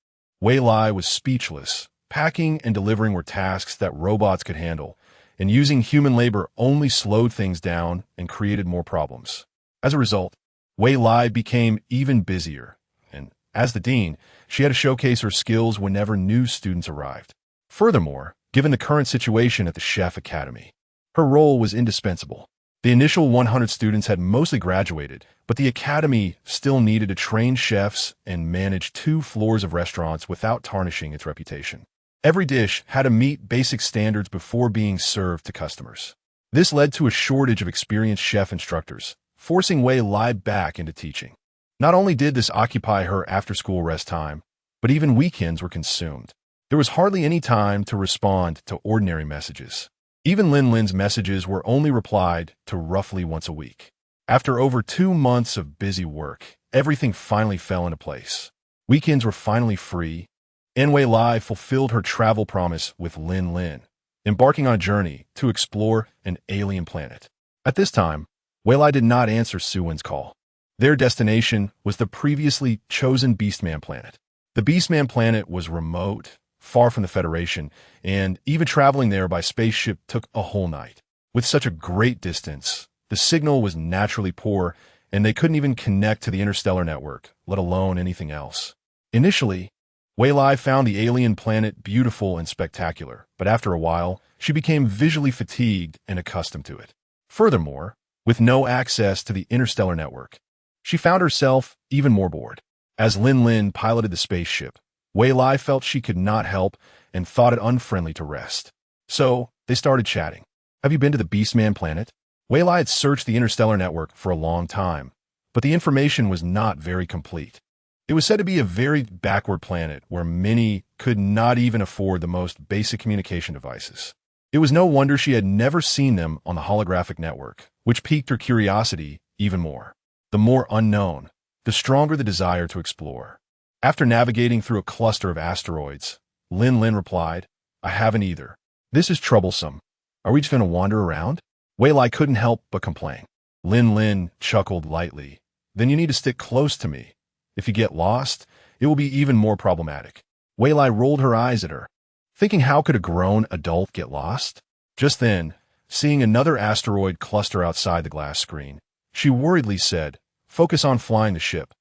[SPEAKER 1] Wei Lai was speechless. Packing and delivering were tasks that robots could handle, and using human labor only slowed things down and created more problems. As a result, Wei Lai became even busier, and as the dean, she had to showcase her skills whenever new students arrived. Furthermore, given the current situation at the Chef Academy, her role was indispensable. The initial 100 students had mostly graduated, but the academy still needed to train chefs and manage 2 floors of restaurants without tarnishing its reputation. Every dish had to meet basic standards before being served to customers. This led to a shortage of experienced chef instructors, forcing Wei Lai back into teaching. Not only did this occupy her after-school rest time, but even weekends were consumed. There was hardly any time to respond to ordinary messages. Even Lin Lin's messages were only replied to roughly once a week. After over 2 months of busy work, everything finally fell into place. Weekends were finally free, and Wei Lai fulfilled her travel promise with Lin Lin, embarking on a journey to explore an alien planet. At this time, Wei Lai did not answer Su Wen's call. Their destination was the previously chosen Beastman planet. The Beastman planet was remote, far from the Federation, and even traveling there by spaceship took a whole night. With such a great distance, The signal was naturally poor, and they couldn't even connect to the interstellar network, let alone anything else. Initially, Wei Lai found the alien planet beautiful and spectacular, but after a while, she became visually fatigued and accustomed to it. Furthermore, with no access to the interstellar network, she found herself even more bored. As Lin Lin piloted the spaceship, Wei Lai felt she could not help and thought it unfriendly to rest. So, they started chatting. Have you been to the Beastman planet? Wei Lai had searched the interstellar network for a long time, but the information was not very complete. It was said to be a very backward planet where many could not even afford the most basic communication devices. It was no wonder she had never seen them on the holographic network, which piqued her curiosity even more. The more unknown, the stronger the desire to explore. After navigating through a cluster of asteroids, Lin Lin replied, I haven't either. This is troublesome. Are we just going to wander around? Wei Lai couldn't help but complain. Lin Lin chuckled lightly. Then you need to stick close to me. If you get lost, it will be even more problematic. Wei Lai rolled her eyes at her, thinking how could a grown adult get lost? Just then, seeing another asteroid cluster outside the glass screen, she worriedly said, Focus on flying the ship.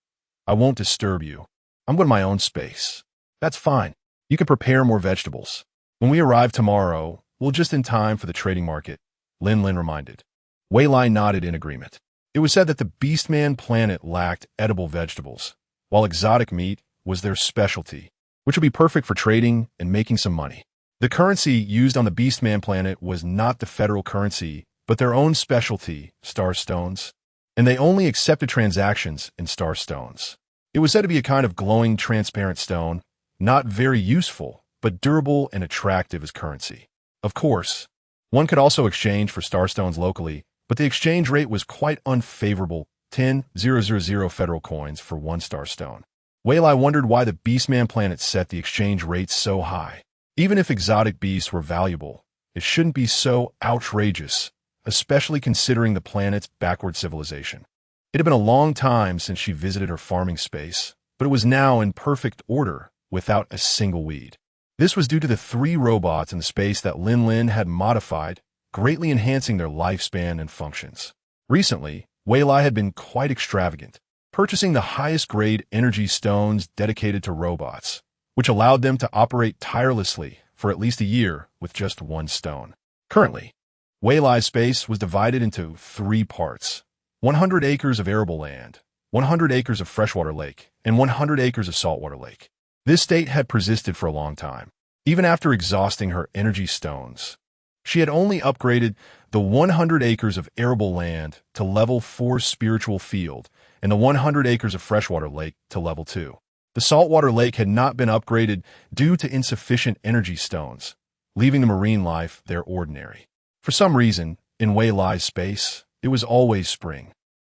[SPEAKER 1] I won't disturb you. I'm going to my own space. That's fine. You can prepare more vegetables. When we arrive tomorrow, we'll just in time for the trading market, Lin Lin reminded. Wei Lai nodded in agreement. It was said that the Beastman planet lacked edible vegetables, while exotic meat was their specialty, which would be perfect for trading and making some money. The currency used on the Beastman planet was not the federal currency, but their own specialty, star stones, and they only accepted transactions in star stones. It was said to be a kind of glowing, transparent stone, not very useful, but durable and attractive as currency. Of course, one could also exchange for star stones locally, but the exchange rate was quite unfavorable, 10,000 federal coins for one star stone. Wei Lai wondered why the Beastman planet set the exchange rate so high. Even if exotic beasts were valuable, it shouldn't be so outrageous, especially considering the planet's backward civilization. It had been a long time since she visited her farming space, but it was now in perfect order, without a single weed. This was due to the 3 robots in the space that Lin Lin had modified, greatly enhancing their lifespan and functions. Recently, Wei Lai had been quite extravagant, purchasing the highest-grade energy stones dedicated to robots, which allowed them to operate tirelessly for at least a year with just 1 stone. Currently, Wei Lai's space was divided into 3 parts: 100 acres of arable land, 100 acres of freshwater lake, and 100 acres of saltwater lake. This state had persisted for a long time. Even after exhausting her energy stones, she had only upgraded the 100 acres of arable land to level 4 spiritual field and the 100 acres of freshwater lake to level 2. The saltwater lake had not been upgraded due to insufficient energy stones, leaving the marine life there ordinary. For some reason, in Wei Lai's space, it was always spring.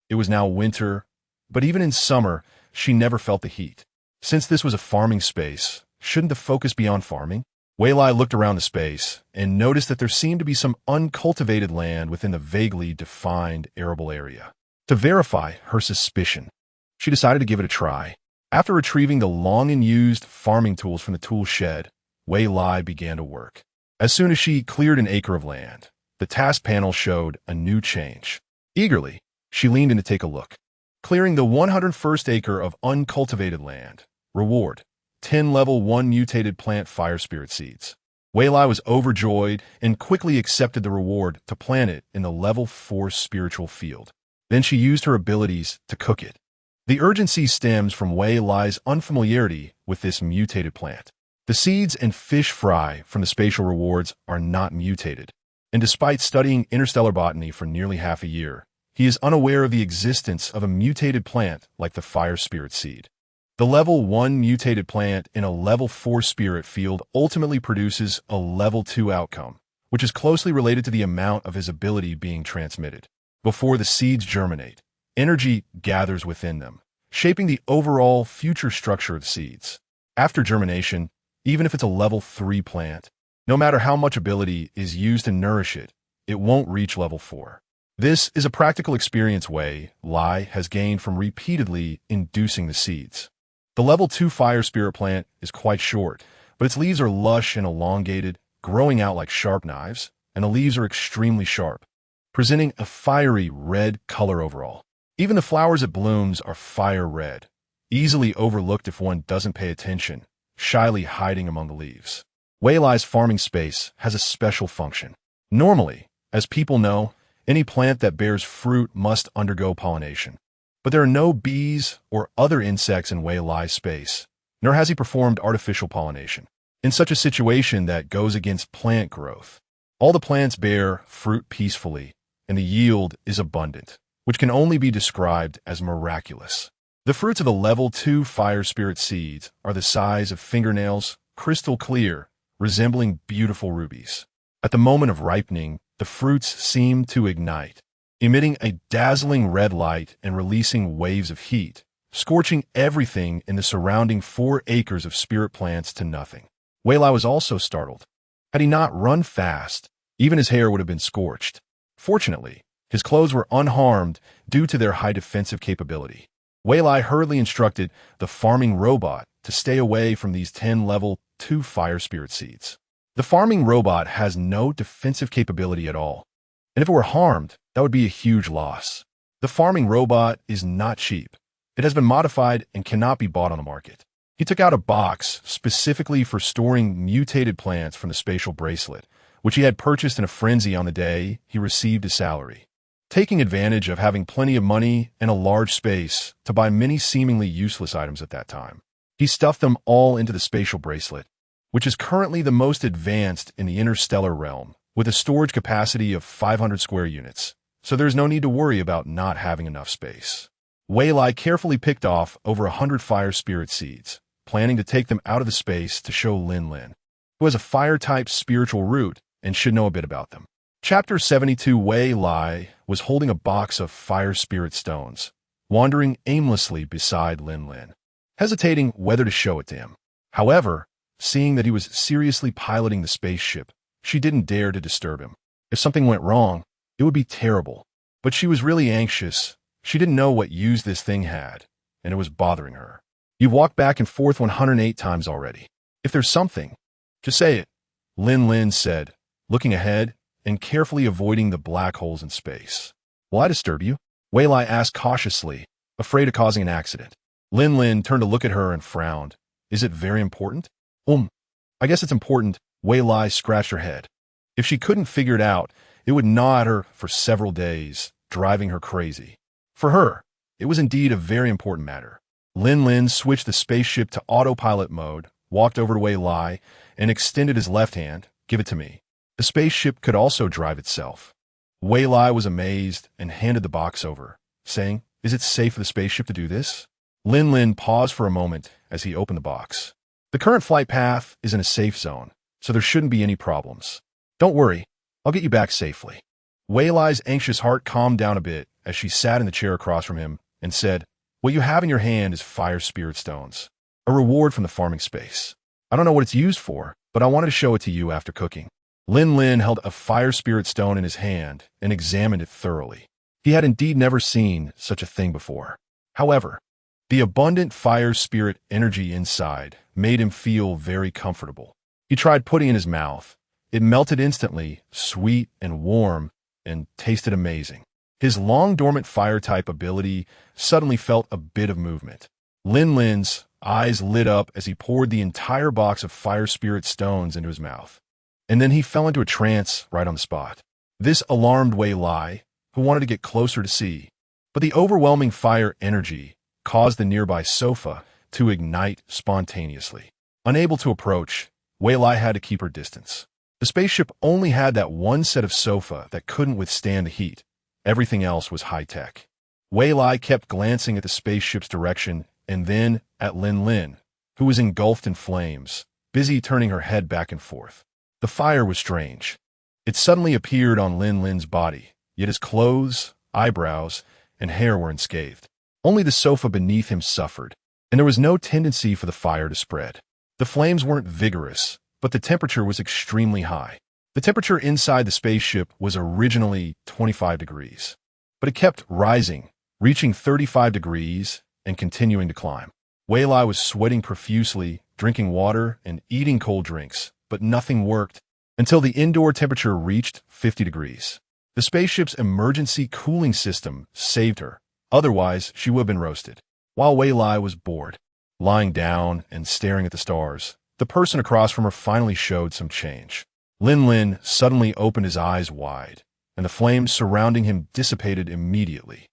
[SPEAKER 1] It was now winter, but even in summer, she never felt the heat. Since this was a farming space, shouldn't the focus be on farming? Wei Lai looked around the space and noticed that there seemed to be some uncultivated land within the vaguely defined arable area. To verify her suspicion, she decided to give it a try. After retrieving the long-unused farming tools from the tool shed, Wei Lai began to work. As soon as she cleared an acre of land, the task panel showed a new change. Eagerly, she leaned in to take a look. Clearing the 101st acre of uncultivated land. Reward: 10 level 1 mutated plant fire spirit seeds. Wei Lai was overjoyed and quickly accepted the reward to plant it in the level 4 spiritual field. Then she used her abilities to cook it. The urgency stems from Wei Lai's unfamiliarity with this mutated plant. The seeds and fish fry from the spatial rewards are not mutated, and despite studying interstellar botany for nearly half a year, he is unaware of the existence of a mutated plant like the fire spirit seed. The level 1 mutated plant in a level 4 spirit field ultimately produces a level 2 outcome, which is closely related to the amount of his ability being transmitted. Before the seeds germinate, energy gathers within them, shaping the overall future structure of the seeds. After germination, even if it's a level 3 plant, no matter how much ability is used to nourish it, it won't reach level 4. This is a practical experience Wei Lai has gained from repeatedly inducing the seeds. The level 2 fire spirit plant is quite short, but its leaves are lush and elongated, growing out like sharp knives, and the leaves are extremely sharp. presenting a fiery red color overall. Even the flowers it blooms are fire red, easily overlooked if one doesn't pay attention, shyly hiding among the leaves. Wei Lai's farming space has a special function. Normally, as people know, any plant that bears fruit must undergo pollination. But there are no bees or other insects in Wei Lai's space, nor has he performed artificial pollination. In such a situation that goes against plant growth, all the plants bear fruit peacefully, and the yield is abundant, which can only be described as miraculous. The fruits of the level 2 fire spirit seeds are the size of fingernails, crystal clear, resembling beautiful rubies. At the moment of ripening, the fruits seem to ignite, emitting a dazzling red light and releasing waves of heat, scorching everything in the surrounding 4 acres of spirit plants to nothing. Wei Lai was also startled. Had he not run fast, even his hair would have been scorched. Fortunately, his clothes were unharmed due to their high defensive capability. Wei Lai hurriedly instructed the farming robot to stay away from these 10 level 2 fire spirit seeds. The farming robot has no defensive capability at all, and if it were harmed, that would be a huge loss. The farming robot is not cheap. It has been modified and cannot be bought on the market. He took out a box specifically for storing mutated plants from the spatial bracelet, which he had purchased in a frenzy on the day he received his salary. Taking advantage of having plenty of money and a large space to buy many seemingly useless items at that time, he stuffed them all into the spatial bracelet, which is currently the most advanced in the interstellar realm, with a storage capacity of 500 square units, so there's no need to worry about not having enough space. Wei Lai carefully picked off over 100 fire spirit seeds, planning to take them out of the space to show Lin Lin, who has a fire-type spiritual root and should know a bit about them. Chapter 72. Wei Lai was holding a box of fire spirit stones, wandering aimlessly beside Lin Lin, hesitating whether to show it to him. However, seeing that he was seriously piloting the spaceship, she didn't dare to disturb him. If something went wrong, it would be terrible. But she was really anxious. She didn't know what use this thing had, and it was bothering her. You've walked back and forth 108 times already. If there's something, just say it, Lin Lin said, looking ahead and carefully avoiding the black holes in space. Will I disturb you? Wei Lai asked cautiously, afraid of causing an accident. Lin Lin turned to look at her and frowned. Is it very important? I guess it's important. Wei Lai scratched her head. If she couldn't figure it out, it would gnaw at her for several days, driving her crazy. For her, it was indeed a very important matter. Lin Lin switched the spaceship to autopilot mode, walked over to Wei Lai, and extended his left hand. Give it to me. The spaceship could also drive itself. Wei Lai was amazed and handed the box over, saying, Is it safe for the spaceship to do this? Lin Lin paused for a moment as he opened the box. The current flight path is in a safe zone, so there shouldn't be any problems. Don't worry, I'll get you back safely. Wei Lai's anxious heart calmed down a bit as she sat in the chair across from him and said, What you have in your hand is fire spirit stones, a reward from the farming space. I don't know what it's used for, but I wanted to show it to you after cooking. Lin Lin held a fire spirit stone in his hand and examined it thoroughly. He had indeed never seen such a thing before. However, the abundant fire spirit energy inside made him feel very comfortable. He tried putting it in his mouth. It melted instantly, sweet and warm, and tasted amazing. His long-dormant fire-type ability suddenly felt a bit of movement. Lin Lin's eyes lit up as he poured the entire box of fire spirit stones into his mouth. And then he fell into a trance right on the spot. This alarmed Wei Lai, who wanted to get closer to see. But the overwhelming fire energy caused the nearby sofa to ignite spontaneously. Unable to approach, Wei Lai had to keep her distance. The spaceship only had that one set of sofa that couldn't withstand the heat. Everything else was high-tech. Wei Lai kept glancing at the spaceship's direction and then at Lin Lin, who was engulfed in flames, busy turning her head back and forth. The fire was strange. It suddenly appeared on Lin Lin's body, yet his clothes, eyebrows, and hair were unscathed. Only the sofa beneath him suffered, and there was no tendency for the fire to spread. The flames weren't vigorous, but the temperature was extremely high. The temperature inside the spaceship was originally 25 degrees, but it kept rising, reaching 35 degrees and continuing to climb. Wei Lai was sweating profusely, drinking water and eating cold drinks, but nothing worked until the indoor temperature reached 50 degrees. The The spaceship's emergency cooling system saved her. Otherwise, she would have been roasted. While Wei Lai was bored, lying down and staring at the stars, the person across from her finally showed some change. Lin Lin suddenly opened his eyes wide, and the flames surrounding him dissipated immediately.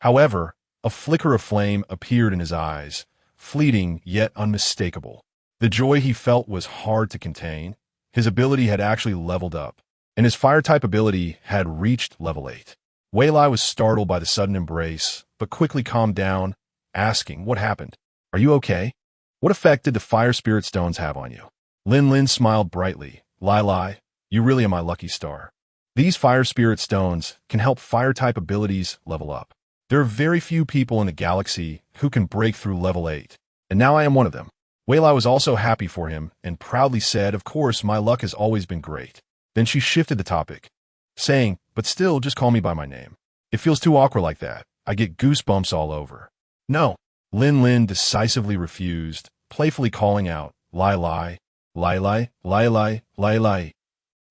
[SPEAKER 1] However, a flicker of flame appeared in his eyes, fleeting yet unmistakable. The joy he felt was hard to contain. His ability had actually leveled up, and his fire-type ability had reached level 8. Wei Lai was startled by the sudden embrace, but quickly calmed down, asking, "What happened? Are you okay? What effect did the fire spirit stones have on you?" Lin Lin smiled brightly. "Lai Lai, you really are my lucky star. These fire spirit stones can help fire-type abilities level up. There are very few people in the galaxy who can break through level 8, and now I am one of them." Wei Lai was also happy for him and proudly said, "Of course, my luck has always been great." Then she shifted the topic, saying, "But still, just call me by my name. It feels too awkward like that. I get goosebumps all over." "No." Lin Lin decisively refused, playfully calling out, "Lai Lai, Lai Lai, Lai Lai, Lai Lai."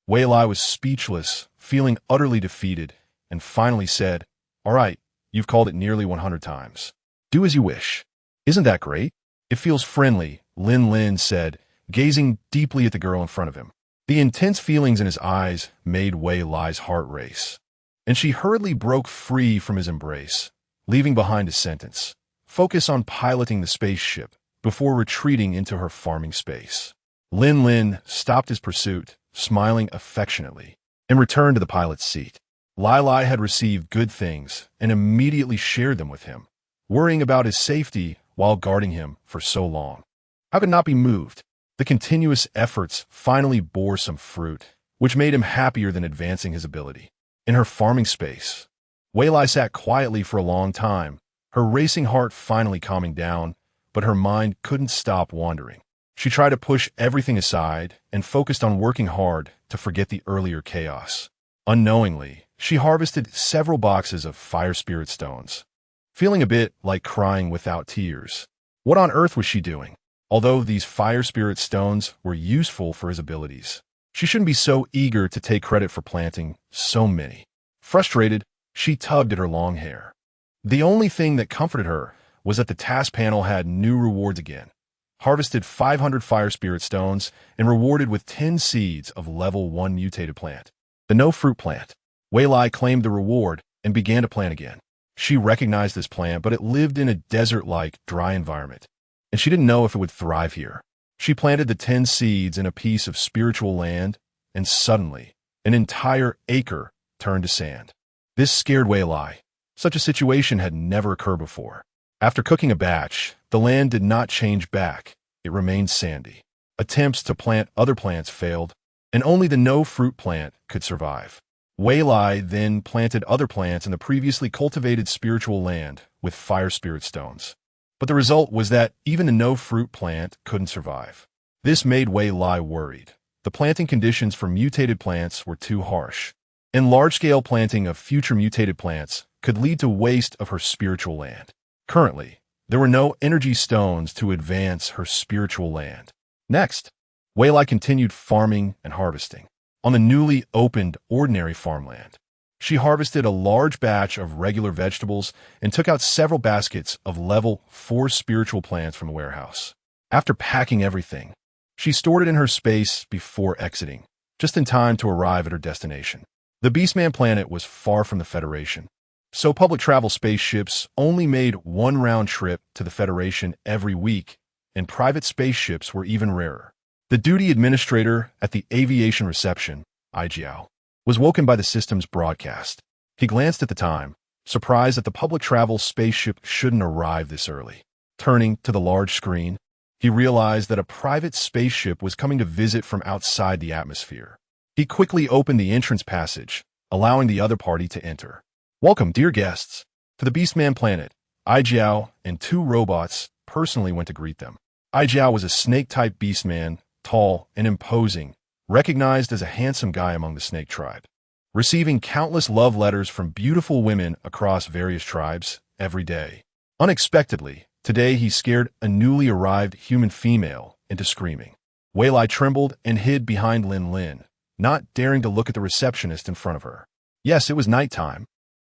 [SPEAKER 1] Wei Lai was speechless, feeling utterly defeated, and finally said, "All right, you've called it nearly 100 times. Do as you wish." "Isn't that great? It feels friendly," Lin Lin said, gazing deeply at the girl in front of him. The intense feelings in his eyes made Wei Lai's heart race, and she hurriedly broke free from his embrace, leaving behind a sentence, "Focus on piloting the spaceship before retreating into her farming space." Lin Lin stopped his pursuit, smiling affectionately, and returned to the pilot's seat. Lai Lai had received good things and immediately shared them with him, worrying about his safety while guarding him for so long. How could not be moved? The continuous efforts finally bore some fruit, which made him happier than advancing his ability. In her farming space, Wei Lai sat quietly for a long time, her racing heart finally calming down, but her mind couldn't stop wandering. She tried to push everything aside and focused on working hard to forget the earlier chaos. Unknowingly, she harvested several boxes of fire spirit stones, feeling a bit like crying without tears. What on earth was she doing? Although these fire spirit stones were useful for his abilities, she shouldn't be so eager to take credit for planting so many. Frustrated, she tugged at her long hair. The only thing that comforted her was that the task panel had new rewards again. Harvested 500 fire spirit stones and rewarded with 10 seeds of level 1 mutated plant. The no-fruit plant. Wei Lai claimed the reward and began to plant again. She recognized this plant, but it lived in a desert-like, dry environment, and she didn't know if it would thrive here. She planted the 10 seeds in a piece of spiritual land, and suddenly, an entire acre turned to sand. This scared Wei Lai. Such a situation had never occurred before. After cooking a batch, the land did not change back. It remained sandy. Attempts to plant other plants failed, and only the no-fruit plant could survive. Wei Lai then planted other plants in the previously cultivated spiritual land with fire spirit stones. But the result was that even a no-fruit plant couldn't survive. This made Wei Lai worried. The planting conditions for mutated plants were too harsh, and large-scale planting of future mutated plants could lead to waste of her spiritual land. Currently, there were no energy stones to advance her spiritual land. Next, Wei Lai continued farming and harvesting. On the newly opened ordinary farmland, she harvested a large batch of regular vegetables and took out several baskets of level 4 spiritual plants from the warehouse. After packing everything, she stored it in her space before exiting, just in time to arrive at her destination. The Beastman planet was far from the Federation, so public travel spaceships only made one round trip to the Federation every week, and private spaceships were even rarer. The duty administrator at the aviation reception, Ijiao, was woken by the system's broadcast. He glanced at the time, surprised that the public travel spaceship shouldn't arrive this early. Turning to the large screen, he realized that a private spaceship was coming to visit from outside the atmosphere. He quickly opened the entrance passage, allowing the other party to enter. "Welcome, dear guests, to the Beastman planet." Ijiao and 2 robots personally went to greet them. Ijiao was a snake-type beastman, tall and imposing, recognized as a handsome guy among the snake tribe, receiving countless love letters from beautiful women across various tribes every day. Unexpectedly, today he scared a newly arrived human female into screaming. Wei Lai trembled and hid behind Lin Lin, not daring to look at the receptionist in front of her. Yes, it was nighttime,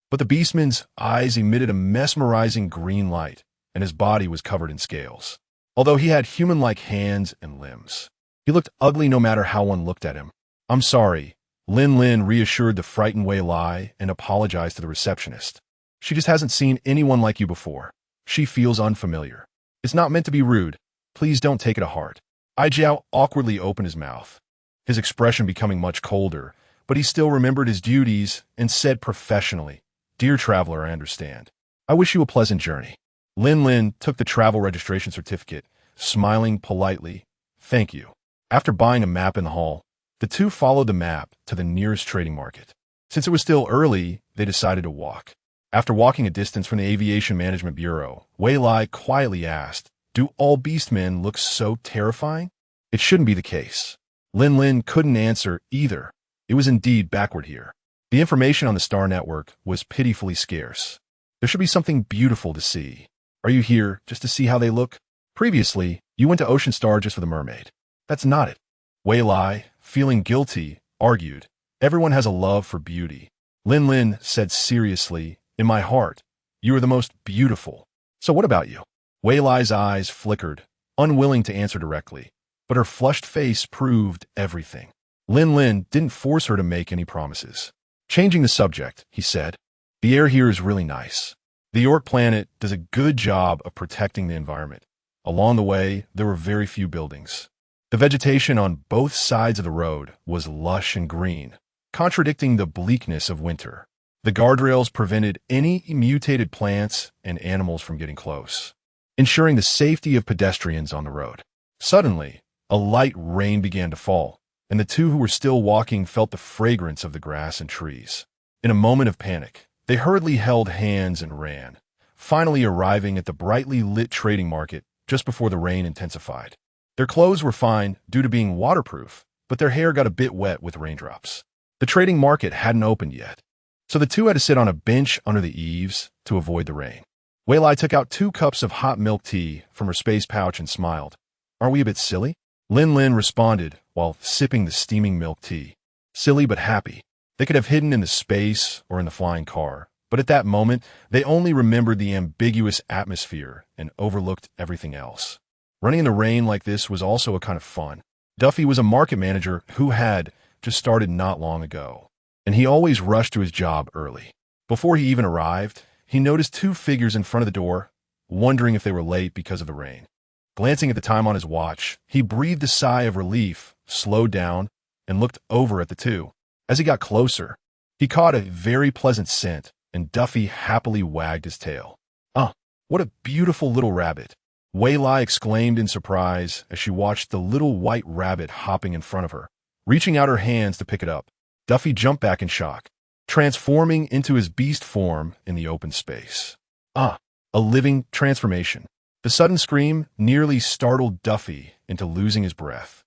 [SPEAKER 1] but the beastman's eyes emitted a mesmerizing green light, and his body was covered in scales. Although he had human-like hands and limbs, he looked ugly no matter how one looked at him. "I'm sorry," Lin Lin reassured the frightened Wei Lai and apologized to the receptionist. "She just hasn't seen anyone like you before. She feels unfamiliar. It's not meant to be rude. Please don't take it to heart." Ai Jiao awkwardly opened his mouth, his expression becoming much colder, but he still remembered his duties and said professionally, "Dear traveler, I understand. I wish you a pleasant journey." Lin Lin took the travel registration certificate, smiling politely. "Thank you." After buying a map in the hall, the two followed the map to the nearest trading market. Since it was still early, they decided to walk. After walking a distance from the Aviation Management Bureau, Wei Lai quietly asked, "Do all beastmen look so terrifying?" It shouldn't be the case. Lin Lin couldn't answer either. It was indeed backward here. The information on the Star Network was pitifully scarce. There should be something beautiful to see. Are you here just to see how they look? Previously, you went to Ocean Star just for the mermaid. That's not it. Wei Lai, feeling guilty, argued. Everyone has a love for beauty. Lin Lin said seriously, "In my heart, you are the most beautiful. So what about you?" Wei Lai's eyes flickered, unwilling to answer directly, but her flushed face proved everything. Lin Lin didn't force her to make any promises. Changing the subject, he said, "The air here is really nice. The York planet does a good job of protecting the environment. Along the way, there were very few buildings. The vegetation on both sides of the road was lush and green, contradicting the bleakness of winter. The guardrails prevented any mutated plants and animals from getting close, ensuring the safety of pedestrians on the road." Suddenly, a light rain began to fall, and the two who were still walking felt the fragrance of the grass and trees. In a moment of panic, they hurriedly held hands and ran, finally arriving at the brightly lit trading market just before the rain intensified. Their clothes were fine due to being waterproof, but their hair got a bit wet with raindrops. The trading market hadn't opened yet, so the two had to sit on a bench under the eaves to avoid the rain. Wei Lai took out 2 cups of hot milk tea from her space pouch and smiled. "Aren't we a bit silly?" Lin Lin responded while sipping the steaming milk tea. Silly but happy. They could have hidden in the space or in the flying car, but at that moment, they only remembered the ambiguous atmosphere and overlooked everything else. Running in the rain like this was also a kind of fun. Duffy was a market manager who had just started not long ago, and he always rushed to his job early. Before he even arrived, he noticed 2 figures in front of the door, wondering if they were late because of the rain. Glancing at the time on his watch, he breathed a sigh of relief, slowed down, and looked over at the two. As he got closer, he caught a very pleasant scent, and Duffy happily wagged his tail. "Ah, what a beautiful little rabbit!" Wei Lai exclaimed in surprise as she watched the little white rabbit hopping in front of her. Reaching out her hands to pick it up, Duffy jumped back in shock, transforming into his beast form in the open space. Ah, a living transformation. The sudden scream nearly startled Duffy into losing his breath,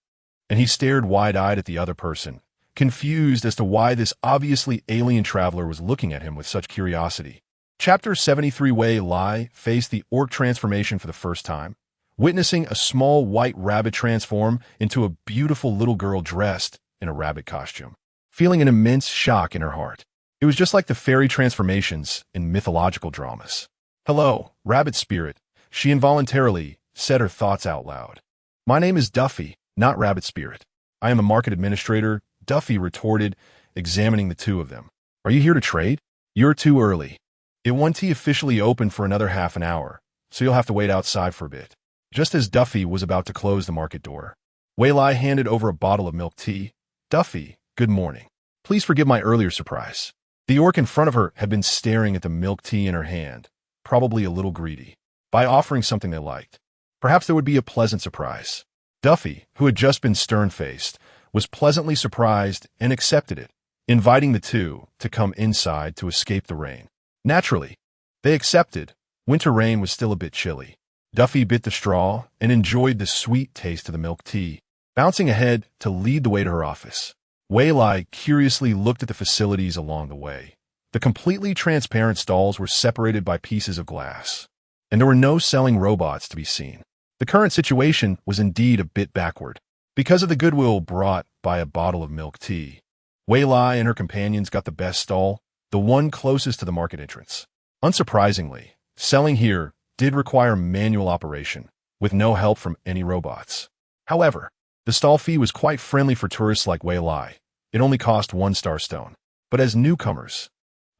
[SPEAKER 1] and he stared wide-eyed at the other person, confused as to why this obviously alien traveler was looking at him with such curiosity. Chapter 73. Wei Lai faced the orc transformation for the first time, witnessing a small white rabbit transform into a beautiful little girl dressed in a rabbit costume, feeling an immense shock in her heart. It was just like the fairy transformations in mythological dramas. "Hello, rabbit spirit," she involuntarily said her thoughts out loud. "My name is Duffy, not Rabbit Spirit. I am a market administrator," Duffy retorted, examining the two of them. "Are you here to trade? You're too early. It won't officially open for another half an hour, so you'll have to wait outside for a bit." Just as Duffy was about to close the market door, Wei Lai handed over a bottle of milk tea. "Duffy, good morning. Please forgive my earlier surprise." The orc in front of her had been staring at the milk tea in her hand, probably a little greedy. By offering something they liked, perhaps there would be a pleasant surprise. Duffy, who had just been stern-faced, was pleasantly surprised and accepted it, inviting the two to come inside to escape the rain. Naturally, they accepted. Winter rain was still a bit chilly. Duffy bit the straw and enjoyed the sweet taste of the milk tea, bouncing ahead to lead the way to her office. Wei Lai curiously looked at the facilities along the way. The completely transparent stalls were separated by pieces of glass, and there were no selling robots to be seen. The current situation was indeed a bit backward. Because of the goodwill brought by a bottle of milk tea, Wei Lai and her companions got the best stall, the one closest to the market entrance. Unsurprisingly, selling here did require manual operation, with no help from any robots. However, the stall fee was quite friendly for tourists like Wei Lai. It only cost 1 star stone. But as newcomers,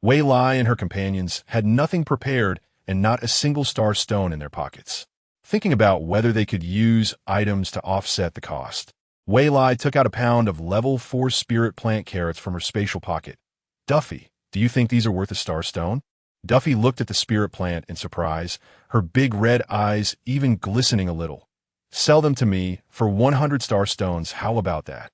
[SPEAKER 1] Wei Lai and her companions had nothing prepared and not a single star stone in their pockets. Thinking about whether they could use items to offset the cost, Wei Lai took out a pound of level 4 spirit plant carrots from her spatial pocket. Duffy, do you think these are worth a star stone? Duffy looked at the spirit plant in surprise, her big red eyes even glistening a little. Sell them to me for 100 star stones, how about that?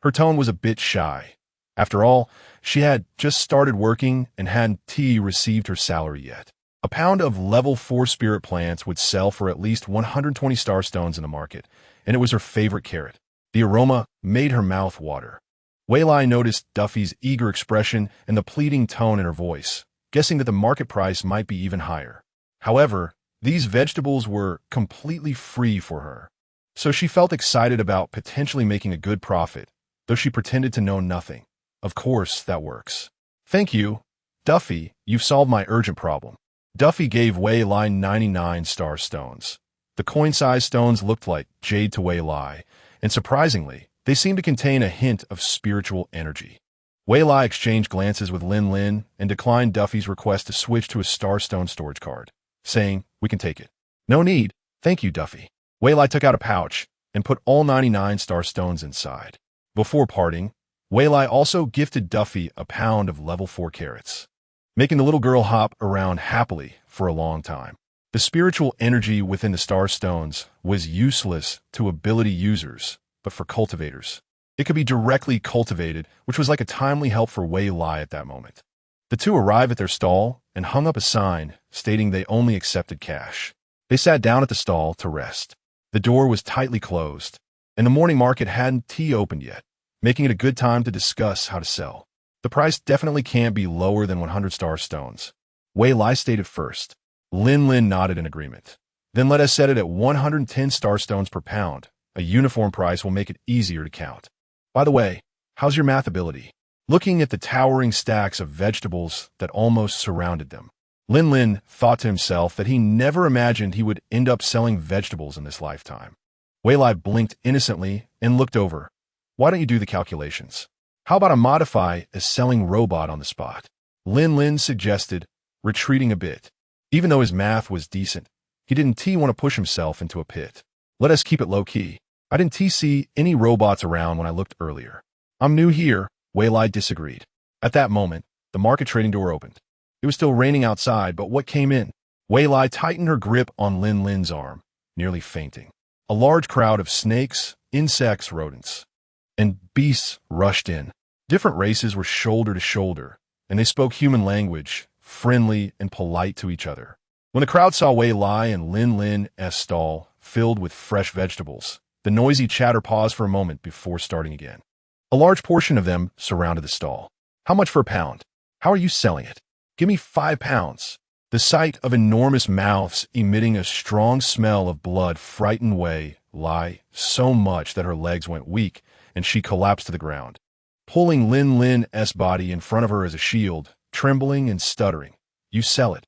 [SPEAKER 1] Her tone was a bit shy. After all, she had just started working and hadn't received her salary yet. A pound of level 4 spirit plants would sell for at least 120 star stones in the market, and it was her favorite carrot. The aroma made her mouth water. Wei Lai noticed Duffy's eager expression and the pleading tone in her voice, guessing that the market price might be even higher. However, these vegetables were completely free for her, so she felt excited about potentially making a good profit, though she pretended to know nothing. Of course, that works. Thank you, Duffy, you've solved my urgent problem. Duffy gave Wei Lai 99 star stones. The coin-sized stones looked like jade to Wei Lai, and surprisingly, they seemed to contain a hint of spiritual energy. Wei Lai exchanged glances with Lin Lin and declined Duffy's request to switch to a Starstone storage card, saying, "We can take it." "No need, thank you, Duffy." Wei Lai took out a pouch and put all 99 star stones inside. Before parting, Wei Lai also gifted Duffy a pound of level 4 carrots, making the little girl hop around happily for a long time. The spiritual energy within the star stones was useless to ability users, but for cultivators, it could be directly cultivated, which was like a timely help for Wei Lai at that moment. The two arrived at their stall and hung up a sign stating they only accepted cash. They sat down at the stall to rest. The door was tightly closed, and the morning market hadn't opened yet, making it a good time to discuss how to sell. The price definitely can't be lower than 100 star stones. Wei Lai stated first. Lin Lin nodded in agreement. Then let us set it at 110 star stones per pound. A uniform price will make it easier to count. By the way, how's your math ability? Looking at the towering stacks of vegetables that almost surrounded them, Lin Lin thought to himself that he never imagined he would end up selling vegetables in this lifetime. Wei Lai blinked innocently and looked over. Why don't you do the calculations? How about a modify a selling robot on the spot? Lin Lin suggested, retreating a bit. Even though his math was decent, he didn't want to push himself into a pit. Let us keep it low-key. I didn't see any robots around when I looked earlier. I'm new here, Wei Lai disagreed. At that moment, the market trading door opened. It was still raining outside, but what came in? Wei Lai tightened her grip on Lin Lin's arm, nearly fainting. A large crowd of snakes, insects, rodents, and beasts rushed in. Different races were shoulder to shoulder, and they spoke human language, friendly and polite to each other. When the crowd saw Wei Lai and Lin Lin's stall filled with fresh vegetables, the noisy chatter paused for a moment before starting again. A large portion of them surrounded the stall. How much for a pound? How are you selling it? Give me 5 pounds. The sight of enormous mouths emitting a strong smell of blood frightened Wei Lai so much that her legs went weak and she collapsed to the ground. Pulling Lin Lin's body in front of her as a shield, trembling and stuttering. You sell it.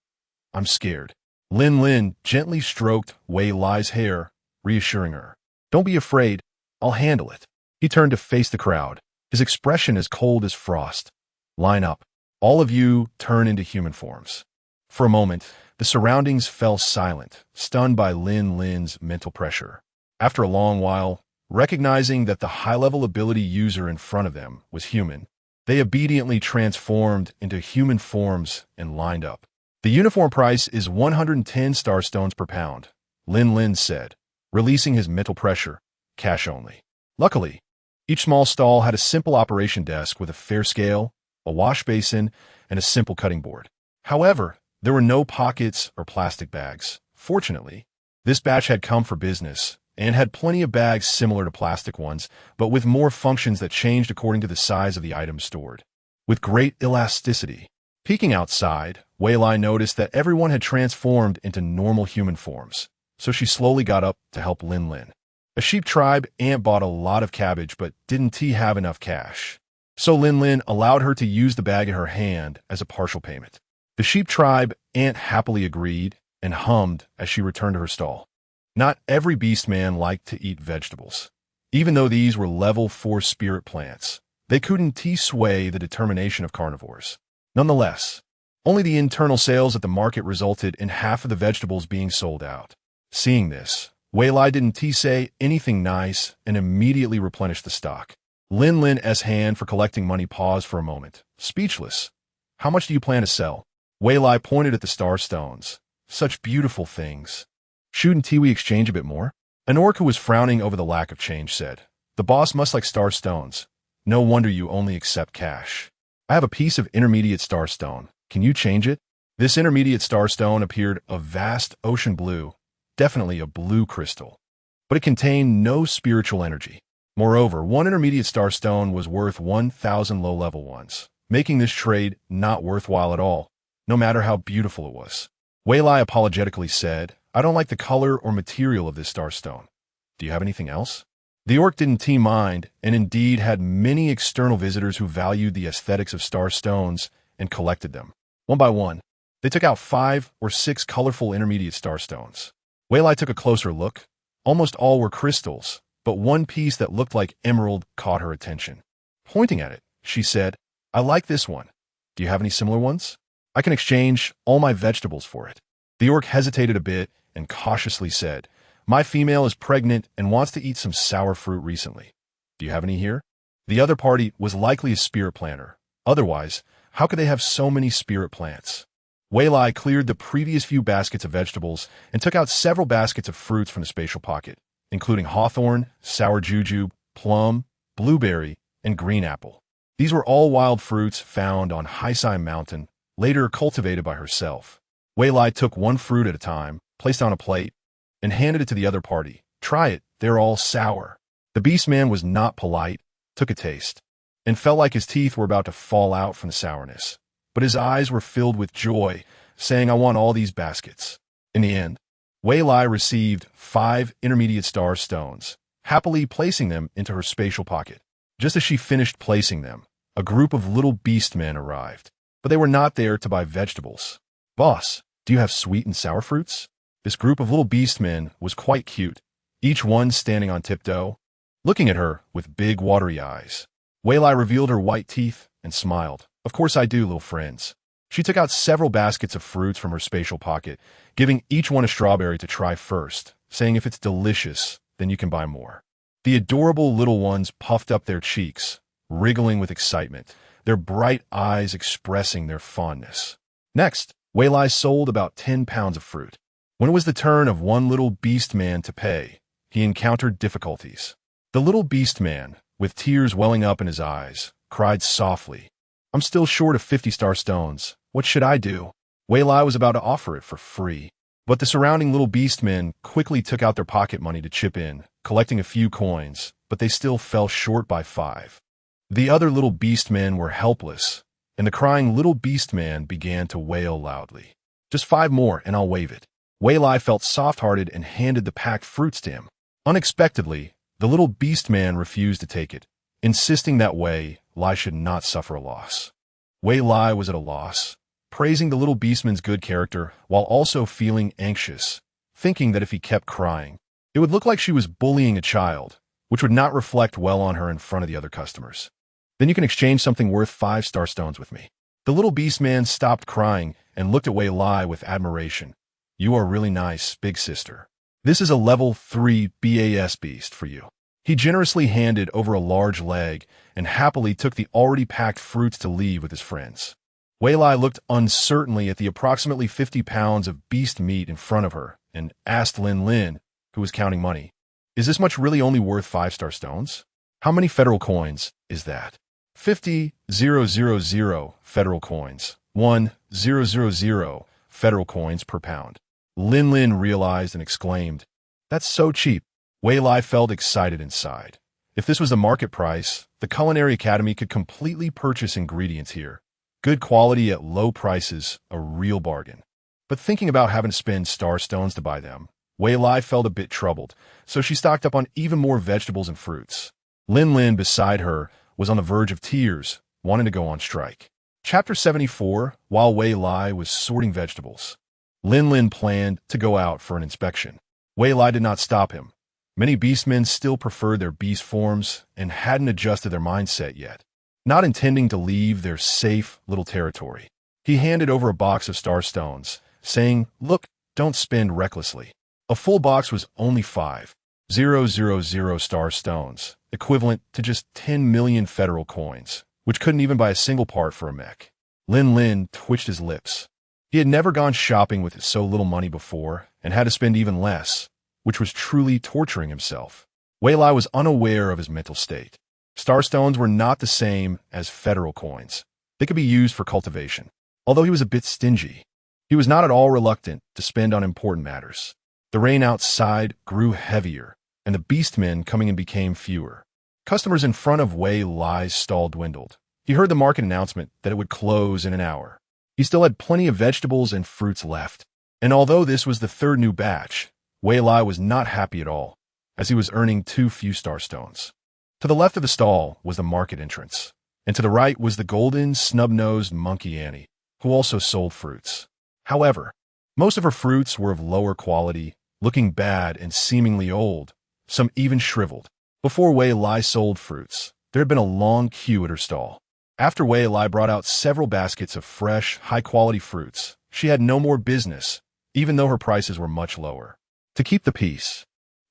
[SPEAKER 1] I'm scared. Lin Lin gently stroked Wei Lai's hair, reassuring her. Don't be afraid. I'll handle it. He turned to face the crowd, his expression as cold as frost. Line up. All of you turn into human forms. For a moment, the surroundings fell silent, stunned by Lin Lin's mental pressure. After a long while, recognizing that the high-level ability user in front of them was human, they obediently transformed into human forms and lined up. The uniform price is 110 star stones per pound, Lin Lin said, releasing his mental pressure, cash only. Luckily, each small stall had a simple operation desk with a fair scale, a wash basin, and a simple cutting board. However, there were no pockets or plastic bags. Fortunately, this batch had come for business and had plenty of bags similar to plastic ones, but with more functions that changed according to the size of the items stored. With great elasticity, peeking outside, Wei Lai noticed that everyone had transformed into normal human forms, so she slowly got up to help Lin Lin. A sheep tribe ant bought a lot of cabbage but didn't have enough cash. So Lin Lin allowed her to use the bag in her hand as a partial payment. The sheep tribe ant happily agreed and hummed as she returned to her stall. Not every beast man liked to eat vegetables. Even though these were level 4 spirit plants, they couldn't sway the determination of carnivores. Nonetheless, only the internal sales at the market resulted in half of the vegetables being sold out. Seeing this, Wei Lai didn't say anything nice and immediately replenished the stock. Lin Lin's hand for collecting money paused for a moment, speechless. How much do you plan to sell? Wei Lai pointed at the star stones. Such beautiful things. Shouldn't we exchange a bit more? An orc who was frowning over the lack of change said, The boss must like star stones. No wonder you only accept cash. I have a piece of intermediate star stone. Can you change it? This intermediate star stone appeared a vast ocean blue, definitely a blue crystal. But it contained no spiritual energy. Moreover, one intermediate star stone was worth 1,000 low-level ones, making this trade not worthwhile at all, no matter how beautiful it was. Wei Lai apologetically said, I don't like the color or material of this star stone. Do you have anything else? The orc didn't mind, and indeed had many external visitors who valued the aesthetics of star stones and collected them. One by one, they took out 5 or 6 colorful intermediate star stones. Wei Lai took a closer look. Almost all were crystals, but one piece that looked like emerald caught her attention. Pointing at it, she said, I like this one. Do you have any similar ones? I can exchange all my vegetables for it. The orc hesitated a bit and cautiously said, My female is pregnant and wants to eat some sour fruit recently. Do you have any here? The other party was likely a spirit planter. Otherwise, how could they have so many spirit plants? Wei Lai cleared the previous few baskets of vegetables and took out several baskets of fruits from the spatial pocket, including hawthorn, sour jujube, plum, blueberry, and green apple. These were all wild fruits found on Heartwarming Mountain, later cultivated by herself. Wei Lai took one fruit at a time, placed on a plate, and handed it to the other party. Try it, they're all sour. The beast man was not polite, took a taste, and felt like his teeth were about to fall out from the sourness. But his eyes were filled with joy, saying, I want all these baskets. In the end, Wei Lai received 5 intermediate star stones, happily placing them into her spatial pocket. Just as she finished placing them, a group of little beast men arrived, but they were not there to buy vegetables. Boss, do you have sweet and sour fruits? This group of little beast men was quite cute, each one standing on tiptoe, looking at her with big watery eyes. Wei Lai revealed her white teeth and smiled. Of course I do, little friends. She took out several baskets of fruits from her spatial pocket, giving each one a strawberry to try first, saying if it's delicious, then you can buy more. The adorable little ones puffed up their cheeks, wriggling with excitement, their bright eyes expressing their fondness. Next, Wei Lai sold about 10 pounds of fruit. When it was the turn of one little beast man to pay, he encountered difficulties. The little beast man, with tears welling up in his eyes, cried softly, I'm still short of 50 star stones. What should I do? Wei Lai was about to offer it for free, but the surrounding little beast men quickly took out their pocket money to chip in, collecting a few coins, but they still fell short by 5. The other little beast men were helpless, and the crying little beast man began to wail loudly. Just 5 more and I'll waive it. Wei Lai felt soft-hearted and handed the packed fruits to him. Unexpectedly, the little beast man refused to take it, insisting that Wei Lai should not suffer a loss. Wei Lai was at a loss, praising the little beastman's good character while also feeling anxious, thinking that if he kept crying, it would look like she was bullying a child, which would not reflect well on her in front of the other customers. Then you can exchange something worth 5 star stones with me. The little beastman stopped crying and looked at Wei Lai with admiration. You are really nice, big sister. This is a level 3 BAS beast for you. He generously handed over a large leg and happily took the already packed fruits to leave with his friends. Wei Lai looked uncertainly at the approximately 50 pounds of beast meat in front of her and asked Lin Lin, who was counting money, Is this much really only worth 5 star stones? How many federal coins is that? 50,000 federal coins. 1,000 federal coins per pound. Lin Lin realized and exclaimed, That's so cheap. Wei Lai felt excited inside. If this was the market price, the Culinary Academy could completely purchase ingredients here. Good quality at low prices, a real bargain. But thinking about having to spend star stones to buy them, Wei Lai felt a bit troubled, so she stocked up on even more vegetables and fruits. Lin Lin beside her was on the verge of tears, wanting to go on strike. Chapter 74, while Wei Lai was sorting vegetables, Lin Lin planned to go out for an inspection. Wei Lai did not stop him. Many beastmen still preferred their beast forms and hadn't adjusted their mindset yet, not intending to leave their safe little territory. He handed over a box of star stones, saying, "Look, don't spend recklessly." A full box was only 5,000 star stones, equivalent to just 10 million federal coins, which couldn't even buy a single part for a mech. Lin Lin twitched his lips. He had never gone shopping with so little money before and had to spend even less, which was truly torturing himself. Wei Lai was unaware of his mental state. Star stones were not the same as federal coins. They could be used for cultivation. Although he was a bit stingy, he was not at all reluctant to spend on important matters. The rain outside grew heavier, and the beastmen coming in became fewer. Customers in front of Wei Lai's stall dwindled. He heard the market announcement that it would close in an hour. He still had plenty of vegetables and fruits left. And although this was the third new batch, Wei Lai was not happy at all, as he was earning too few star stones. To the left of the stall was the market entrance, and to the right was the golden, snub-nosed monkey Annie, who also sold fruits. However, most of her fruits were of lower quality, looking bad and seemingly old, some even shriveled. Before Wei Lai sold fruits, there had been a long queue at her stall. After Wei Lai brought out several baskets of fresh, high-quality fruits, she had no more business, even though her prices were much lower. To keep the peace,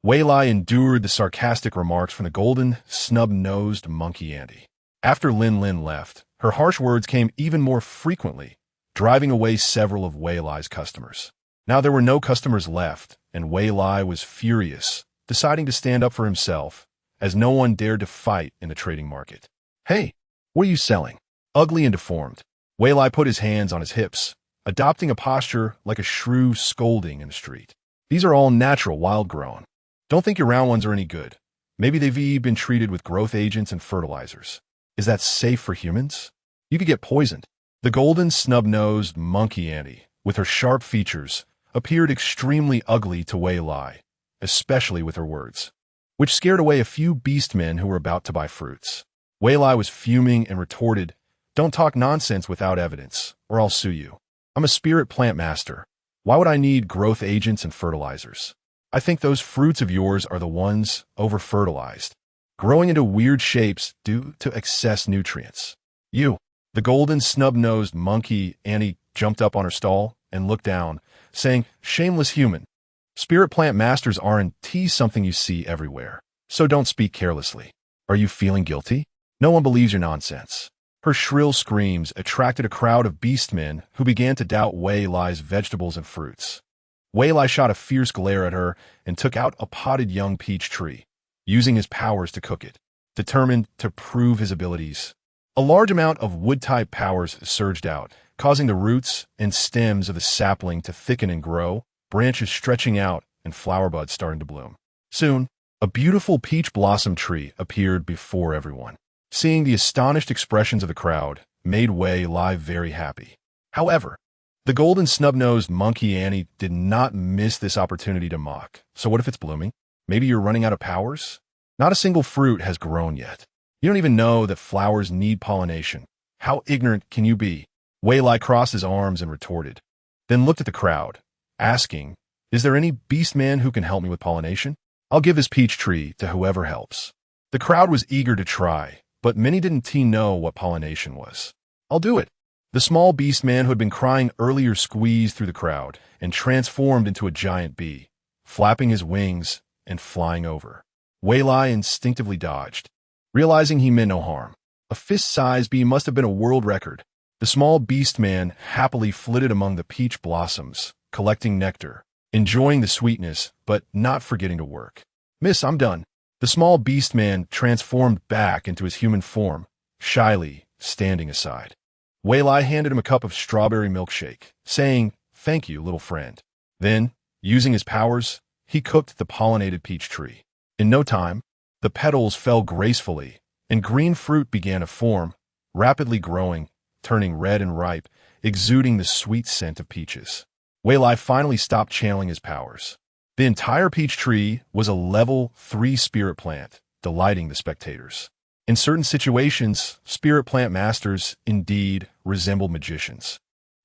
[SPEAKER 1] Wei Lai endured the sarcastic remarks from the golden, snub-nosed monkey Andy. After Lin Lin left, her harsh words came even more frequently, driving away several of Wei Lai's customers. Now there were no customers left, and Wei Lai was furious, deciding to stand up for himself, as no one dared to fight in the trading market. "Hey, what are you selling?" Ugly and deformed, Wei Lai put his hands on his hips, adopting a posture like a shrew scolding in the street. "These are all natural, wild-grown. Don't think your round ones are any good. Maybe they've been treated with growth agents and fertilizers. Is that safe for humans? You could get poisoned." The golden, snub-nosed monkey Annie, with her sharp features, appeared extremely ugly to Wei Lai, especially with her words, which scared away a few beastmen who were about to buy fruits. Wei Lai was fuming and retorted, "Don't talk nonsense without evidence, or I'll sue you. I'm a spirit plant master. Why would I need growth agents and fertilizers? I think those fruits of yours are the ones over-fertilized, growing into weird shapes due to excess nutrients. You." The golden, snub-nosed monkey Annie jumped up on her stall and looked down, saying, "Shameless human. Spirit plant masters aren't something you see everywhere, so don't speak carelessly. Are you feeling guilty? No one believes your nonsense." Her shrill screams attracted a crowd of beastmen who began to doubt Wei Lai's vegetables and fruits. Wei Lai shot a fierce glare at her and took out a potted young peach tree, using his powers to cook it, determined to prove his abilities. A large amount of wood-type powers surged out, causing the roots and stems of the sapling to thicken and grow, branches stretching out and flower buds starting to bloom. Soon, a beautiful peach blossom tree appeared before everyone. Seeing the astonished expressions of the crowd made Wei Lai very happy. However, the golden snub-nosed monkey Annie did not miss this opportunity to mock. "So what if it's blooming? Maybe you're running out of powers? Not a single fruit has grown yet. You don't even know that flowers need pollination. How ignorant can you be?" Wei Lai crossed his arms and retorted, then looked at the crowd, asking, "Is there any beastman who can help me with pollination? I'll give his peach tree to whoever helps." The crowd was eager to try, but many didn't know what pollination was. "I'll do it." The small beastman who had been crying earlier squeezed through the crowd and transformed into a giant bee, flapping his wings and flying over. Wei Lai instinctively dodged, realizing he meant no harm. A fist-sized bee must have been a world record. The small beastman happily flitted among the peach blossoms, collecting nectar, enjoying the sweetness, but not forgetting to work. "Miss, I'm done." The small beastman transformed back into his human form, shyly standing aside. Wei Lai handed him a cup of strawberry milkshake, saying, "Thank you, little friend." Then, using his powers, he cooked the pollinated peach tree. In no time, the petals fell gracefully, and green fruit began to form, rapidly growing, turning red and ripe, exuding the sweet scent of peaches. Wei Lai finally stopped channeling his powers. The entire peach tree was a level 3 spirit plant, delighting the spectators. In certain situations, spirit plant masters indeed resemble magicians,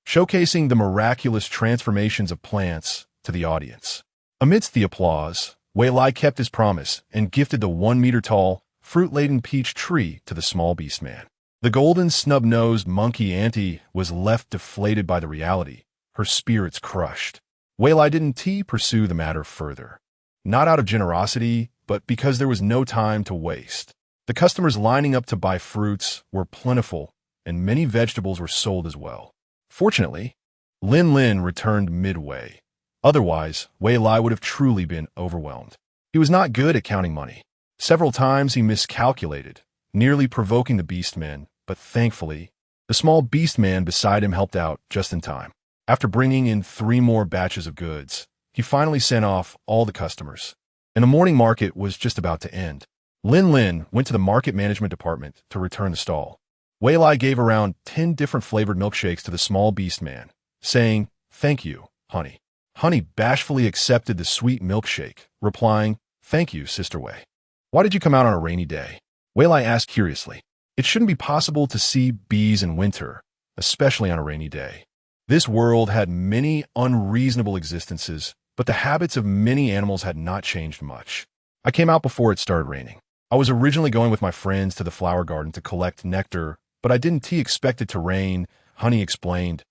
[SPEAKER 1] showcasing the miraculous transformations of plants to the audience. Amidst the applause, Wei Lai kept his promise and gifted the 1-meter-tall, fruit-laden peach tree to the small beast man. The golden snub-nosed monkey auntie was left deflated by the reality, her spirits crushed. Wei Lai didn't pursue the matter further, not out of generosity, but because there was no time to waste. The customers lining up to buy fruits were plentiful, and many vegetables were sold as well. Fortunately, Lin Lin returned midway. Otherwise, Wei Lai would have truly been overwhelmed. He was not good at counting money. Several times he miscalculated, nearly provoking the beastman, but thankfully, the small beastman beside him helped out just in time. After bringing in 3 more batches of goods, he finally sent off all the customers, and the morning market was just about to end. Lin Lin went to the market management department to return the stall. Wei Lai gave around 10 different flavored milkshakes to the small beast man, saying, "Thank you, honey." Honey bashfully accepted the sweet milkshake, replying, "Thank you, Sister Wei." "Why did you come out on a rainy day?" Wei Lai asked curiously. It shouldn't be possible to see bees in winter, especially on a rainy day. This world had many unreasonable existences, but the habits of many animals had not changed much. I came out before it started raining. I was originally going with my friends to the flower garden to collect nectar, but I didn't expect it to rain, Honey explained,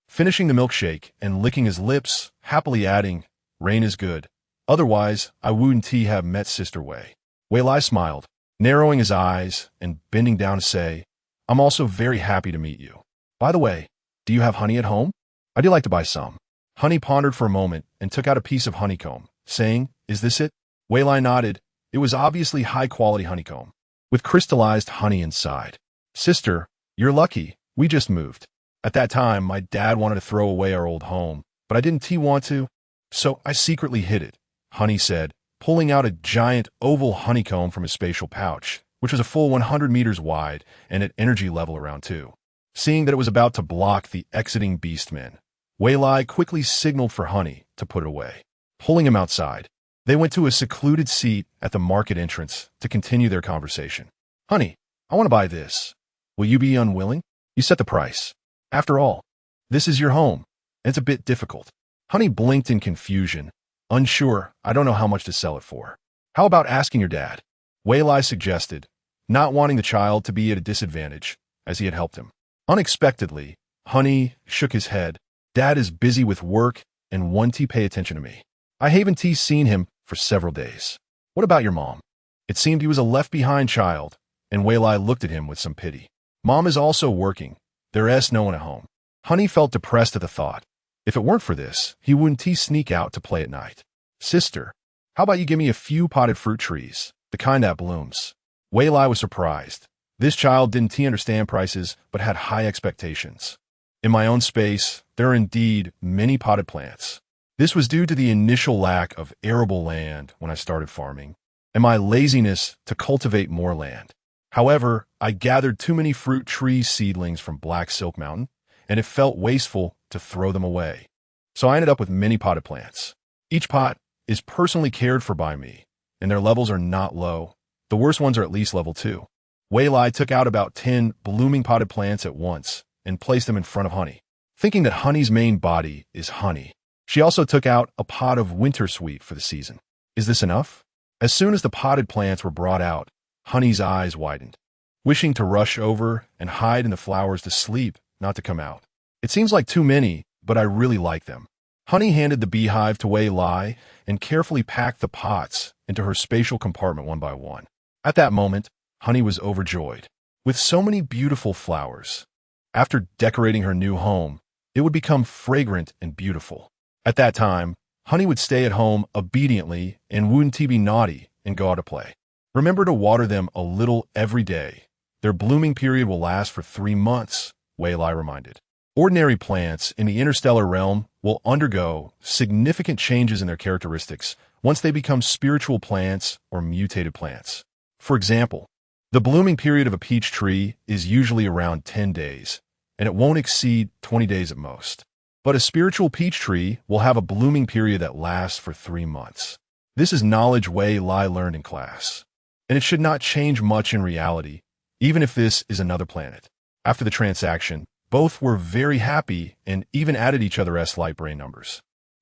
[SPEAKER 1] finishing the milkshake and licking his lips, happily adding, "Rain is good. Otherwise, I wouldn't have met Sister Wei." Wei Lai smiled, narrowing his eyes and bending down to say, "I'm also very happy to meet you. By the way, do you have honey at home? I'd like to buy some." Honey pondered for a moment and took out a piece of honeycomb, saying, "Is this it?" Wei Lai nodded. It was obviously high-quality honeycomb, with crystallized honey inside. "Sister, you're lucky. We just moved. At that time, my dad wanted to throw away our old home, but I didn't want to, so I secretly hid it," Honey said, pulling out a giant oval honeycomb from his spatial pouch, which was a full 100 meters wide and at energy level around 2. Seeing that it was about to block the exiting beastmen, Wei Lai quickly signaled for Honey to put it away. Pulling him outside, they went to a secluded seat at the market entrance to continue their conversation. "Honey, I want to buy this. Will you be unwilling? You set the price. After all, this is your home, and it's a bit difficult." Honey blinked in confusion, unsure. "I don't know how much to sell it for." "How about asking your dad?" Wei Lai suggested, not wanting the child to be at a disadvantage, as he had helped him. Unexpectedly, Honey shook his head. "Dad is busy with work and won't pay attention to me. I haven't seen him for several days." "What about your mom?" It seemed he was a left-behind child, and Wei Lai looked at him with some pity. "Mom is also working. There's no one at home." Honey felt depressed at the thought. If it weren't for this, he wouldn't sneak out to play at night. "Sister, how about you give me a few potted fruit trees, the kind that blooms?" Wei Lai was surprised. This child didn't understand prices, but had high expectations. "In my own space, there are indeed many potted plants. This was due to the initial lack of arable land when I started farming, and my laziness to cultivate more land. However, I gathered too many fruit tree seedlings from Black Silk Mountain, and it felt wasteful to throw them away. So I ended up with many potted plants. Each pot is personally cared for by me, and their levels are not low. The worst ones are at least level 2. Wei Lai took out about 10 blooming potted plants at once and placed them in front of Honey. Thinking that Honey's main body is honey, she also took out a pot of winter sweet for the season. "Is this enough?" As soon as the potted plants were brought out, Honey's eyes widened, wishing to rush over and hide in the flowers to sleep, not to come out. "It seems like too many, but I really like them." Honey handed the beehive to Wei Lai and carefully packed the pots into her spatial compartment one by one. At that moment, Honey was overjoyed. With so many beautiful flowers, after decorating her new home, it would become fragrant and beautiful. At that time, Honey would stay at home obediently and wouldn't be naughty and go out to play. "Remember to water them a little every day. Their blooming period will last for 3 months, Wei Lai reminded. Ordinary plants in the interstellar realm will undergo significant changes in their characteristics once they become spiritual plants or mutated plants. For example, the blooming period of a peach tree is usually around 10 days, and it won't exceed 20 days at most. But a spiritual peach tree will have a blooming period that lasts for 3 months. This is knowledge Wei Lai learned in class, and it should not change much in reality even if this is another planet. After the transaction, both were very happy and even added each other's light brain numbers.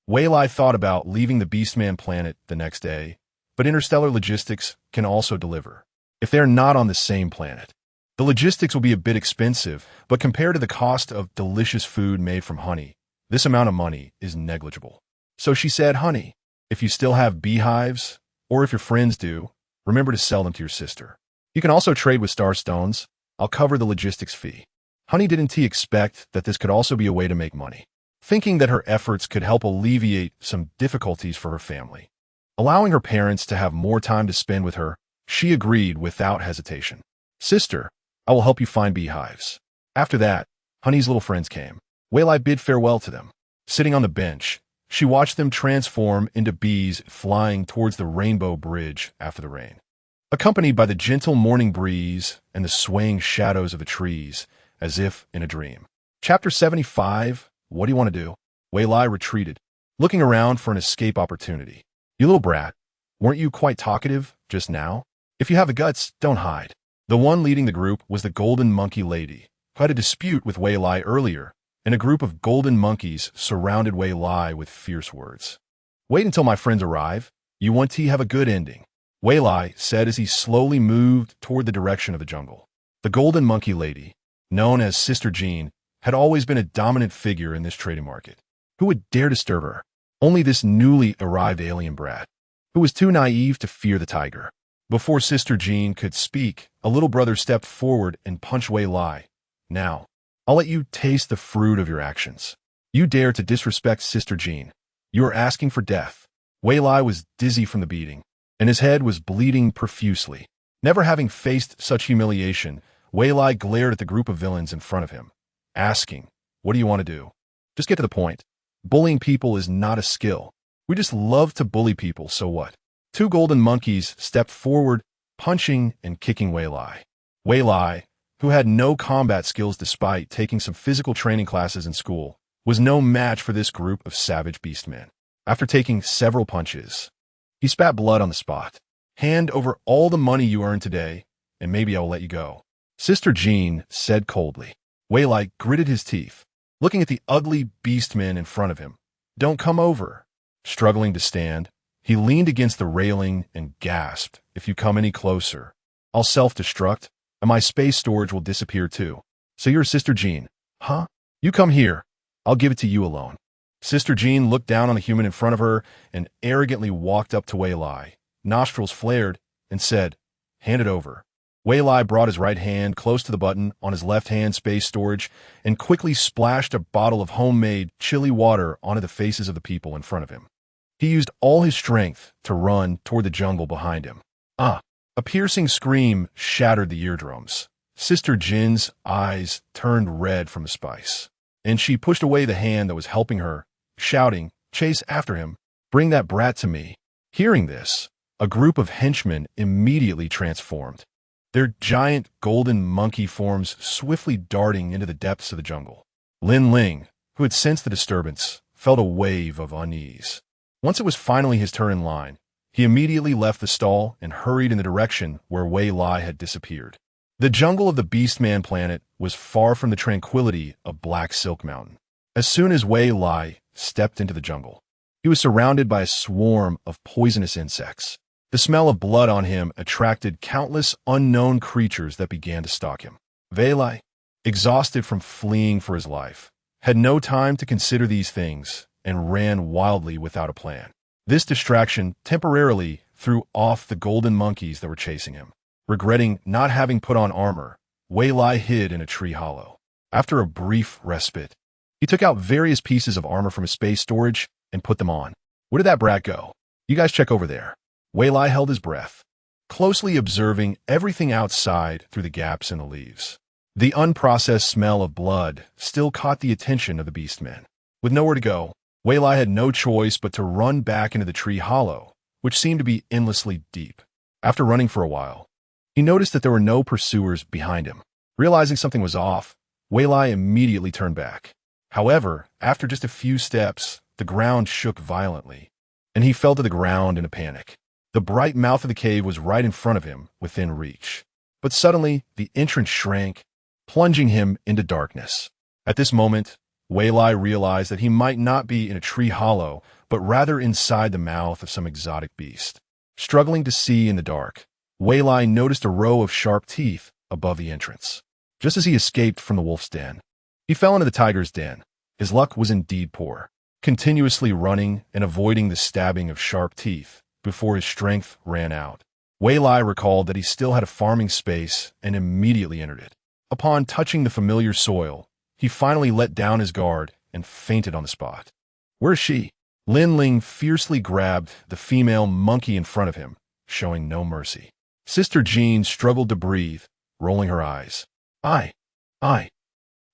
[SPEAKER 1] Waylai thought about leaving the Beastman planet the next day, but interstellar logistics can also deliver. If they're not on the same planet, the logistics will be a bit expensive, but compared to the cost of delicious food made from honey, this amount of money is negligible. So she said, honey, if you still have beehives, or if your friends do, remember to sell them to your sister. You can also trade with star stones. I'll cover the logistics fee. Honey didn't expect that this could also be a way to make money, thinking that her efforts could help alleviate some difficulties for her family. Allowing her parents to have more time to spend with her, she agreed without hesitation. Sister, I will help you find beehives. After that, Honey's little friends came. Waylai bid farewell to them. Sitting on the bench, she watched them transform into bees flying towards the rainbow bridge after the rain. Accompanied by the gentle morning breeze and the swaying shadows of the trees, as if in a dream. Chapter 75, What do you want to do? Waylai retreated, looking around for an escape opportunity. You little brat, weren't you quite talkative just now? If you have the guts, don't hide. The one leading the group was the golden monkey lady, who had a dispute with Waylai earlier, and a group of golden monkeys surrounded Waylai with fierce words. Wait until my friends arrive. You want to have a good ending, Waylai said as he slowly moved toward the direction of the jungle. The golden monkey lady, known as Sister Jean, had always been a dominant figure in this trading market. Who would dare disturb her? Only this newly arrived alien brat, who was too naive to fear the tiger. Before Sister Jean could speak, a little brother stepped forward and punched Waylai. Now, I'll let you taste the fruit of your actions. You dare to disrespect Sister Jean. You are asking for death. Waylai was dizzy from the beating, and his head was bleeding profusely. Never having faced such humiliation, Waylai glared at the group of villains in front of him, asking, what do you want to do? Just get to the point. Bullying people is not a skill. We just love to bully people, so what? Two golden monkeys stepped forward, punching and kicking Waylai. Waylai, who had no combat skills despite taking some physical training classes in school, was no match for this group of savage beastmen. After taking several punches, he spat blood on the spot. Hand over all the money you earned today, and maybe I'll let you go, Sister Jean said coldly. Waylai gritted his teeth, looking at the ugly beastmen in front of him. Don't come over. Struggling to stand, he leaned against the railing and gasped, if you come any closer, I'll self-destruct, and my space storage will disappear too. So you're Sister Jean, huh? You come here. I'll give it to you alone. Sister Jean looked down on the human in front of her and arrogantly walked up to Waylai, nostrils flared, and said, hand it over. Waylai brought his right hand close to the button on his left hand space storage and quickly splashed a bottle of homemade chilly water onto the faces of the people in front of him. He used all his strength to run toward the jungle behind him. A piercing scream shattered the eardrums. Sister Jin's eyes turned red from the spice, and she pushed away the hand that was helping her, shouting, chase after him, bring that brat to me. Hearing this, a group of henchmen immediately transformed, their giant golden monkey forms swiftly darting into the depths of the jungle. Lin Ling, who had sensed the disturbance, felt a wave of unease. Once it was finally his turn in line, he immediately left the stall and hurried in the direction where Waylai had disappeared. The jungle of the Beastman planet was far from the tranquility of Black Silk Mountain. As soon as Waylai stepped into the jungle, he was surrounded by a swarm of poisonous insects. The smell of blood on him attracted countless unknown creatures that began to stalk him. Waylai, exhausted from fleeing for his life, had no time to consider these things and ran wildly without a plan. This distraction temporarily threw off the golden monkeys that were chasing him. Regretting not having put on armor, Waylai hid in a tree hollow. After a brief respite, he took out various pieces of armor from his space storage and put them on. Where did that brat go? You guys check over there. Waylai held his breath, closely observing everything outside through the gaps in the leaves. The unprocessed smell of blood still caught the attention of the beastmen. With nowhere to go, Waylai had no choice but to run back into the tree hollow, which seemed to be endlessly deep. After running for a while, he noticed that there were no pursuers behind him. Realizing something was off, Waylai immediately turned back. However, after just a few steps, the ground shook violently, and he fell to the ground in a panic. The bright mouth of the cave was right in front of him, within reach. But suddenly, the entrance shrank, plunging him into darkness. At this moment, Wei Lai realized that he might not be in a tree hollow, but rather inside the mouth of some exotic beast. Struggling to see in the dark, Wei Lai noticed a row of sharp teeth above the entrance. Just as he escaped from the wolf's den, he fell into the tiger's den. His luck was indeed poor, continuously running and avoiding the stabbing of sharp teeth before his strength ran out. Wei Lai recalled that he still had a farming space and immediately entered it. Upon touching the familiar soil, he finally let down his guard and fainted on the spot. "Where is she?" Lin Ling fiercely grabbed the female monkey in front of him, showing no mercy. Sister Jean struggled to breathe, rolling her eyes. I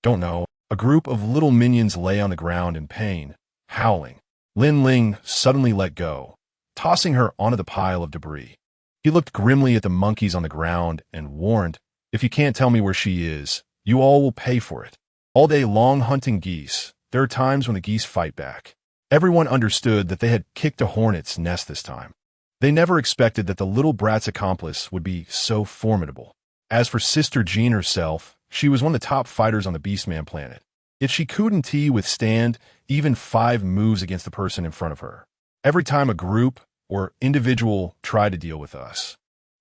[SPEAKER 1] don't know." A group of little minions lay on the ground in pain, howling. Lin Ling suddenly let go, tossing her onto the pile of debris. He looked grimly at the monkeys on the ground and warned, "If you can't tell me where she is, you all will pay for it." All day long hunting geese, there are times when the geese fight back. Everyone understood that they had kicked a hornet's nest this time. They never expected that the little brat's accomplice would be so formidable. As for Sister Jean herself, she was one of the top fighters on the Beastman planet. Yet she couldn't withstand even 5 moves against the person in front of her. Every time a group or individual tried to deal with us,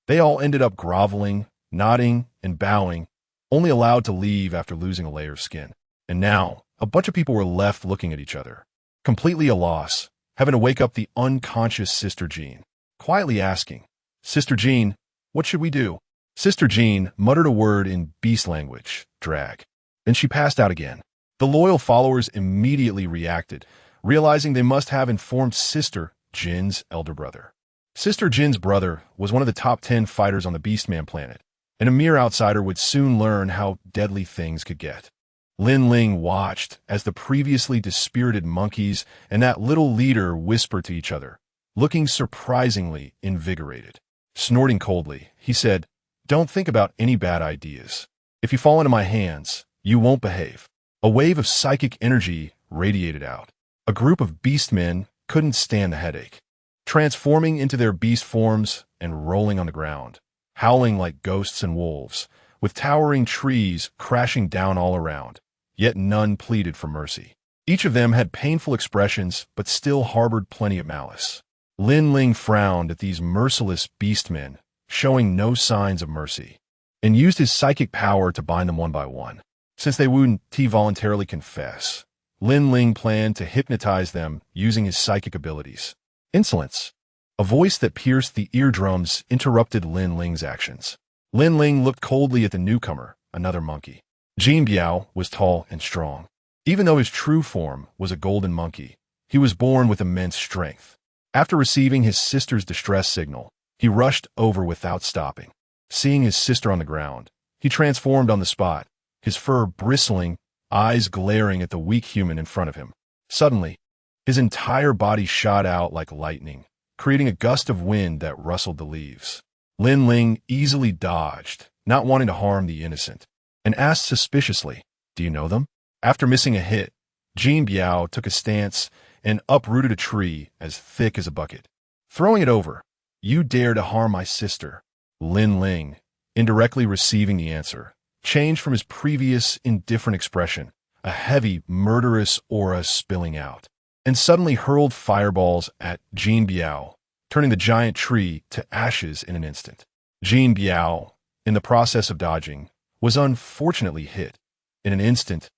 [SPEAKER 1] they all ended up groveling, nodding, and bowing, only allowed to leave after losing a layer of skin. And now, a bunch of people were left looking at each other, completely at a loss, having to wake up the unconscious Sister Jean, quietly asking, "Sister Jean, what should we do?" Sister Jean muttered a word in beast language, drag. Then she passed out again. The loyal followers immediately reacted, realizing they must have informed Sister Jin's elder brother. Sister Jin's brother was one of the top 10 fighters on the Beastman planet, and a mere outsider would soon learn how deadly things could get. Lin Ling watched as the previously dispirited monkeys and that little leader whispered to each other, looking surprisingly invigorated. Snorting coldly, he said, "Don't think about any bad ideas. If you fall into my hands, you won't behave." A wave of psychic energy radiated out. A group of beastmen couldn't stand the headache, transforming into their beast forms and rolling on the ground, howling like ghosts and wolves, with towering trees crashing down all around. Yet none pleaded for mercy. Each of them had painful expressions, but still harbored plenty of malice. Lin Ling frowned at these merciless beastmen, showing no signs of mercy, and used his psychic power to bind them one by one. Since they wouldn't voluntarily confess, Lin Ling planned to hypnotize them using his psychic abilities. Insolence. A voice that pierced the eardrums interrupted Lin Ling's actions. Lin Ling looked coldly at the newcomer, another monkey. Jin Biao was tall and strong. Even though his true form was a golden monkey, he was born with immense strength. After receiving his sister's distress signal, he rushed over without stopping. Seeing his sister on the ground, he transformed on the spot, his fur bristling, eyes glaring at the weak human in front of him. Suddenly, his entire body shot out like lightning, creating a gust of wind that rustled the leaves. Lin Ling easily dodged, not wanting to harm the innocent, and asked suspiciously, "Do you know them?" After missing a hit, Jin Biao took a stance and uprooted a tree as thick as a bucket, throwing it over. "You dare to harm my sister." Lin Ling, indirectly receiving the answer, changed from his previous indifferent expression, a heavy, murderous aura spilling out, and suddenly hurled fireballs at Jin Biao, turning the giant tree to ashes in an instant. Jin Biao, in the process of dodging, was unfortunately hit. In an instant,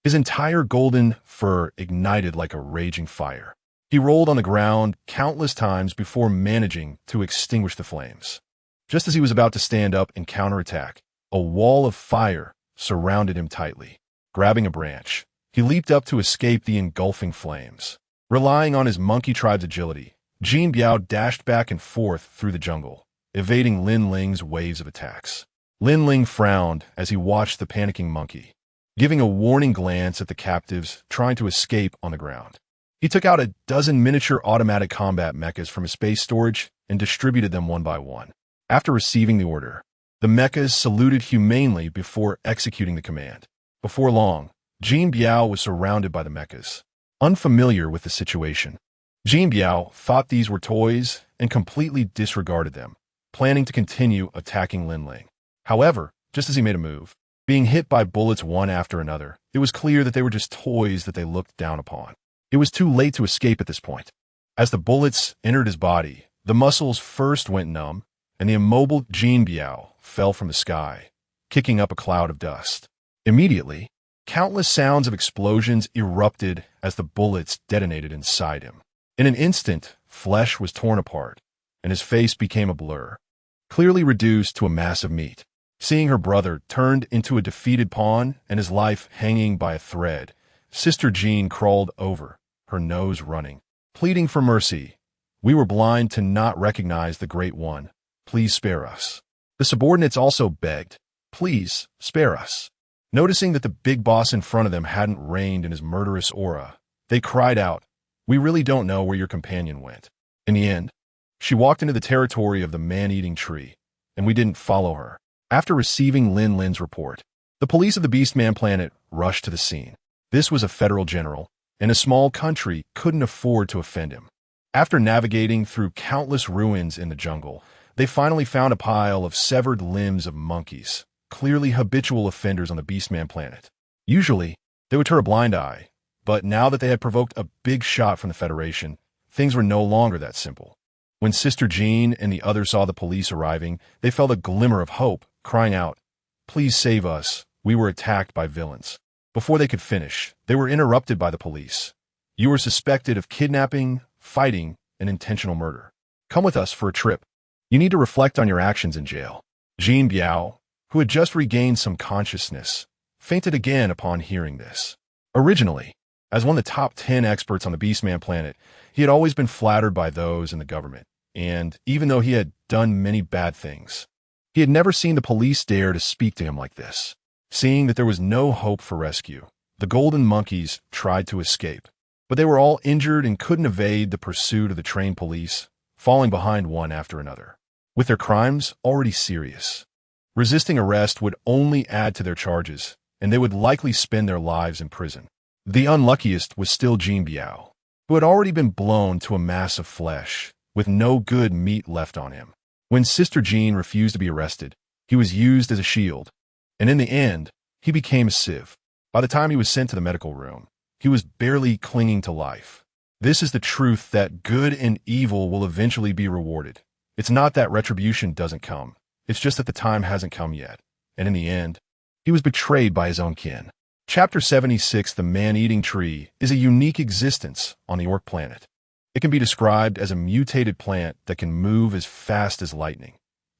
[SPEAKER 1] his entire golden fur ignited like a raging fire. He rolled on the ground countless times before managing to extinguish the flames. Just as he was about to stand up and counterattack, a wall of fire surrounded him tightly. Grabbing a branch, he leaped up to escape the engulfing flames. Relying on his monkey tribe's agility, Jin Biao dashed back and forth through the jungle, evading Lin Ling's waves of attacks. Lin Ling frowned as he watched the panicking monkey, giving a warning glance at the captives trying to escape on the ground. He took out a dozen miniature automatic combat mechas from his space storage and distributed them one by one. After receiving the order, the mechas saluted humanely before executing the command. Before long, Jin Biao was surrounded by the mechas. Unfamiliar with the situation, Jin Biao thought these were toys and completely disregarded them, planning to continue attacking Lin Ling. However, just as he made a move, being hit by bullets one after another, it was clear that they were just toys that they looked down upon. It was too late to escape at this point. As the bullets entered his body, the muscles first went numb, and the immobile Jean Biao fell from the sky, kicking up a cloud of dust. Immediately, countless sounds of explosions erupted as the bullets detonated inside him. In an instant, flesh was torn apart, and his face became a blur, clearly reduced to a mass of meat. Seeing her brother turned into a defeated pawn and his life hanging by a thread, Sister Jean crawled over, her nose running, pleading for mercy. "We were blind to not recognize the Great One. Please spare us." The subordinates also begged, "Please, spare us." Noticing that the big boss in front of them hadn't reigned in his murderous aura, they cried out, "We really don't know where your companion went." In the end, she walked into the territory of the man-eating tree, and we didn't follow her. After receiving Lin Lin's report, the police of the Beastman planet rushed to the scene. This was a federal general, and a small country couldn't afford to offend him. After navigating through countless ruins in the jungle, they finally found a pile of severed limbs of monkeys, clearly habitual offenders on the Beastman planet. Usually, they would turn a blind eye, but now that they had provoked a big shot from the Federation, things were no longer that simple. When Sister Jean and the others saw the police arriving, they felt a glimmer of hope, crying out, "Please save us, we were attacked by villains." Before they could finish, they were interrupted by the police. "You are suspected of kidnapping, fighting, and intentional murder. Come with us for a trip. You need to reflect on your actions in jail." Jean Biao, who had just regained some consciousness, fainted again upon hearing this. Originally, as one of the top 10 experts on the Beastman planet, he had always been flattered by those in the government, and even though he had done many bad things, he had never seen the police dare to speak to him like this. Seeing that there was no hope for rescue, the golden monkeys tried to escape, but they were all injured and couldn't evade the pursuit of the trained police, falling behind one after another. With their crimes already serious, resisting arrest would only add to their charges, and they would likely spend their lives in prison. The unluckiest was still Jean Biao, who had already been blown to a mass of flesh, with no good meat left on him. When Sister Jean refused to be arrested, he was used as a shield, and in the end, he became a sieve. By the time he was sent to the medical room, he was barely clinging to life. This is the truth that good and evil will eventually be rewarded. It's not that retribution doesn't come, it's just that the time hasn't come yet, and in the end, he was betrayed by his own kin. Chapter 76, The Man-Eating Tree, is a unique existence on the Orc planet. It can be described as a mutated plant that can move as fast as lightning.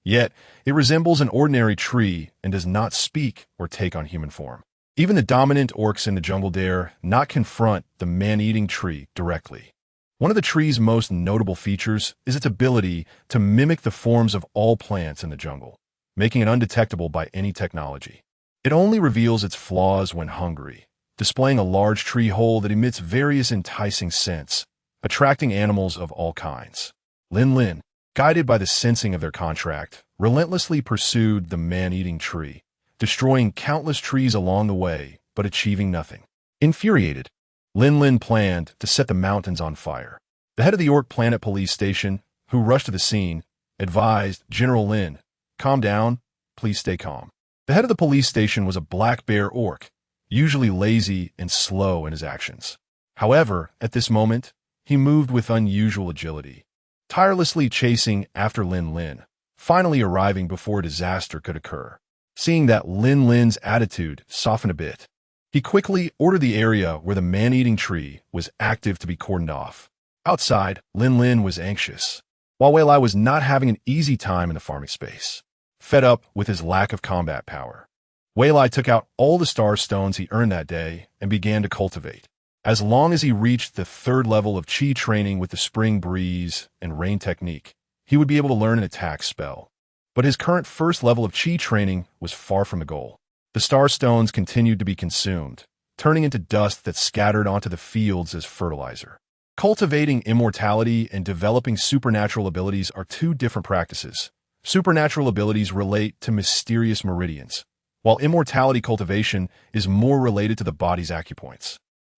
[SPEAKER 1] Yet, it resembles an ordinary tree and does not speak or take on human form. Even the dominant orcs in the jungle dare not confront the man-eating tree directly. One of the tree's most notable features is its ability to mimic the forms of all plants in the jungle, making it undetectable by any technology. It only reveals its flaws when hungry, displaying a large tree hole that emits various enticing scents, attracting animals of all kinds. Lin Lin, guided by the sensing of their contract, relentlessly pursued the man-eating tree, destroying countless trees along the way, but achieving nothing. Infuriated, Lin Lin planned to set the mountains on fire. The head of the Orc Planet Police Station, who rushed to the scene, advised General Lin, "Calm down, please stay calm." The head of the police station was a black bear orc, usually lazy and slow in his actions. However, at this moment, he moved with unusual agility, tirelessly chasing after Lin Lin, finally arriving before disaster could occur. Seeing that Lin Lin's attitude softened a bit, he quickly ordered the area where the man-eating tree was active to be cordoned off. Outside, Lin Lin was anxious, while Wei Lai was not having an easy time in the farming space. Fed up with his lack of combat power, Wei Lai took out all the star stones he earned that day and began to cultivate. As long as he reached the 3rd level of Qi training with the Spring Breeze and Rain technique, he would be able to learn an attack spell. But his current 1st level of Qi training was far from the goal. The star stones continued to be consumed, turning into dust that scattered onto the fields as fertilizer. Cultivating immortality and developing supernatural abilities are two different practices. Supernatural abilities relate to mysterious meridians, while immortality cultivation is more related to the body's acupoints.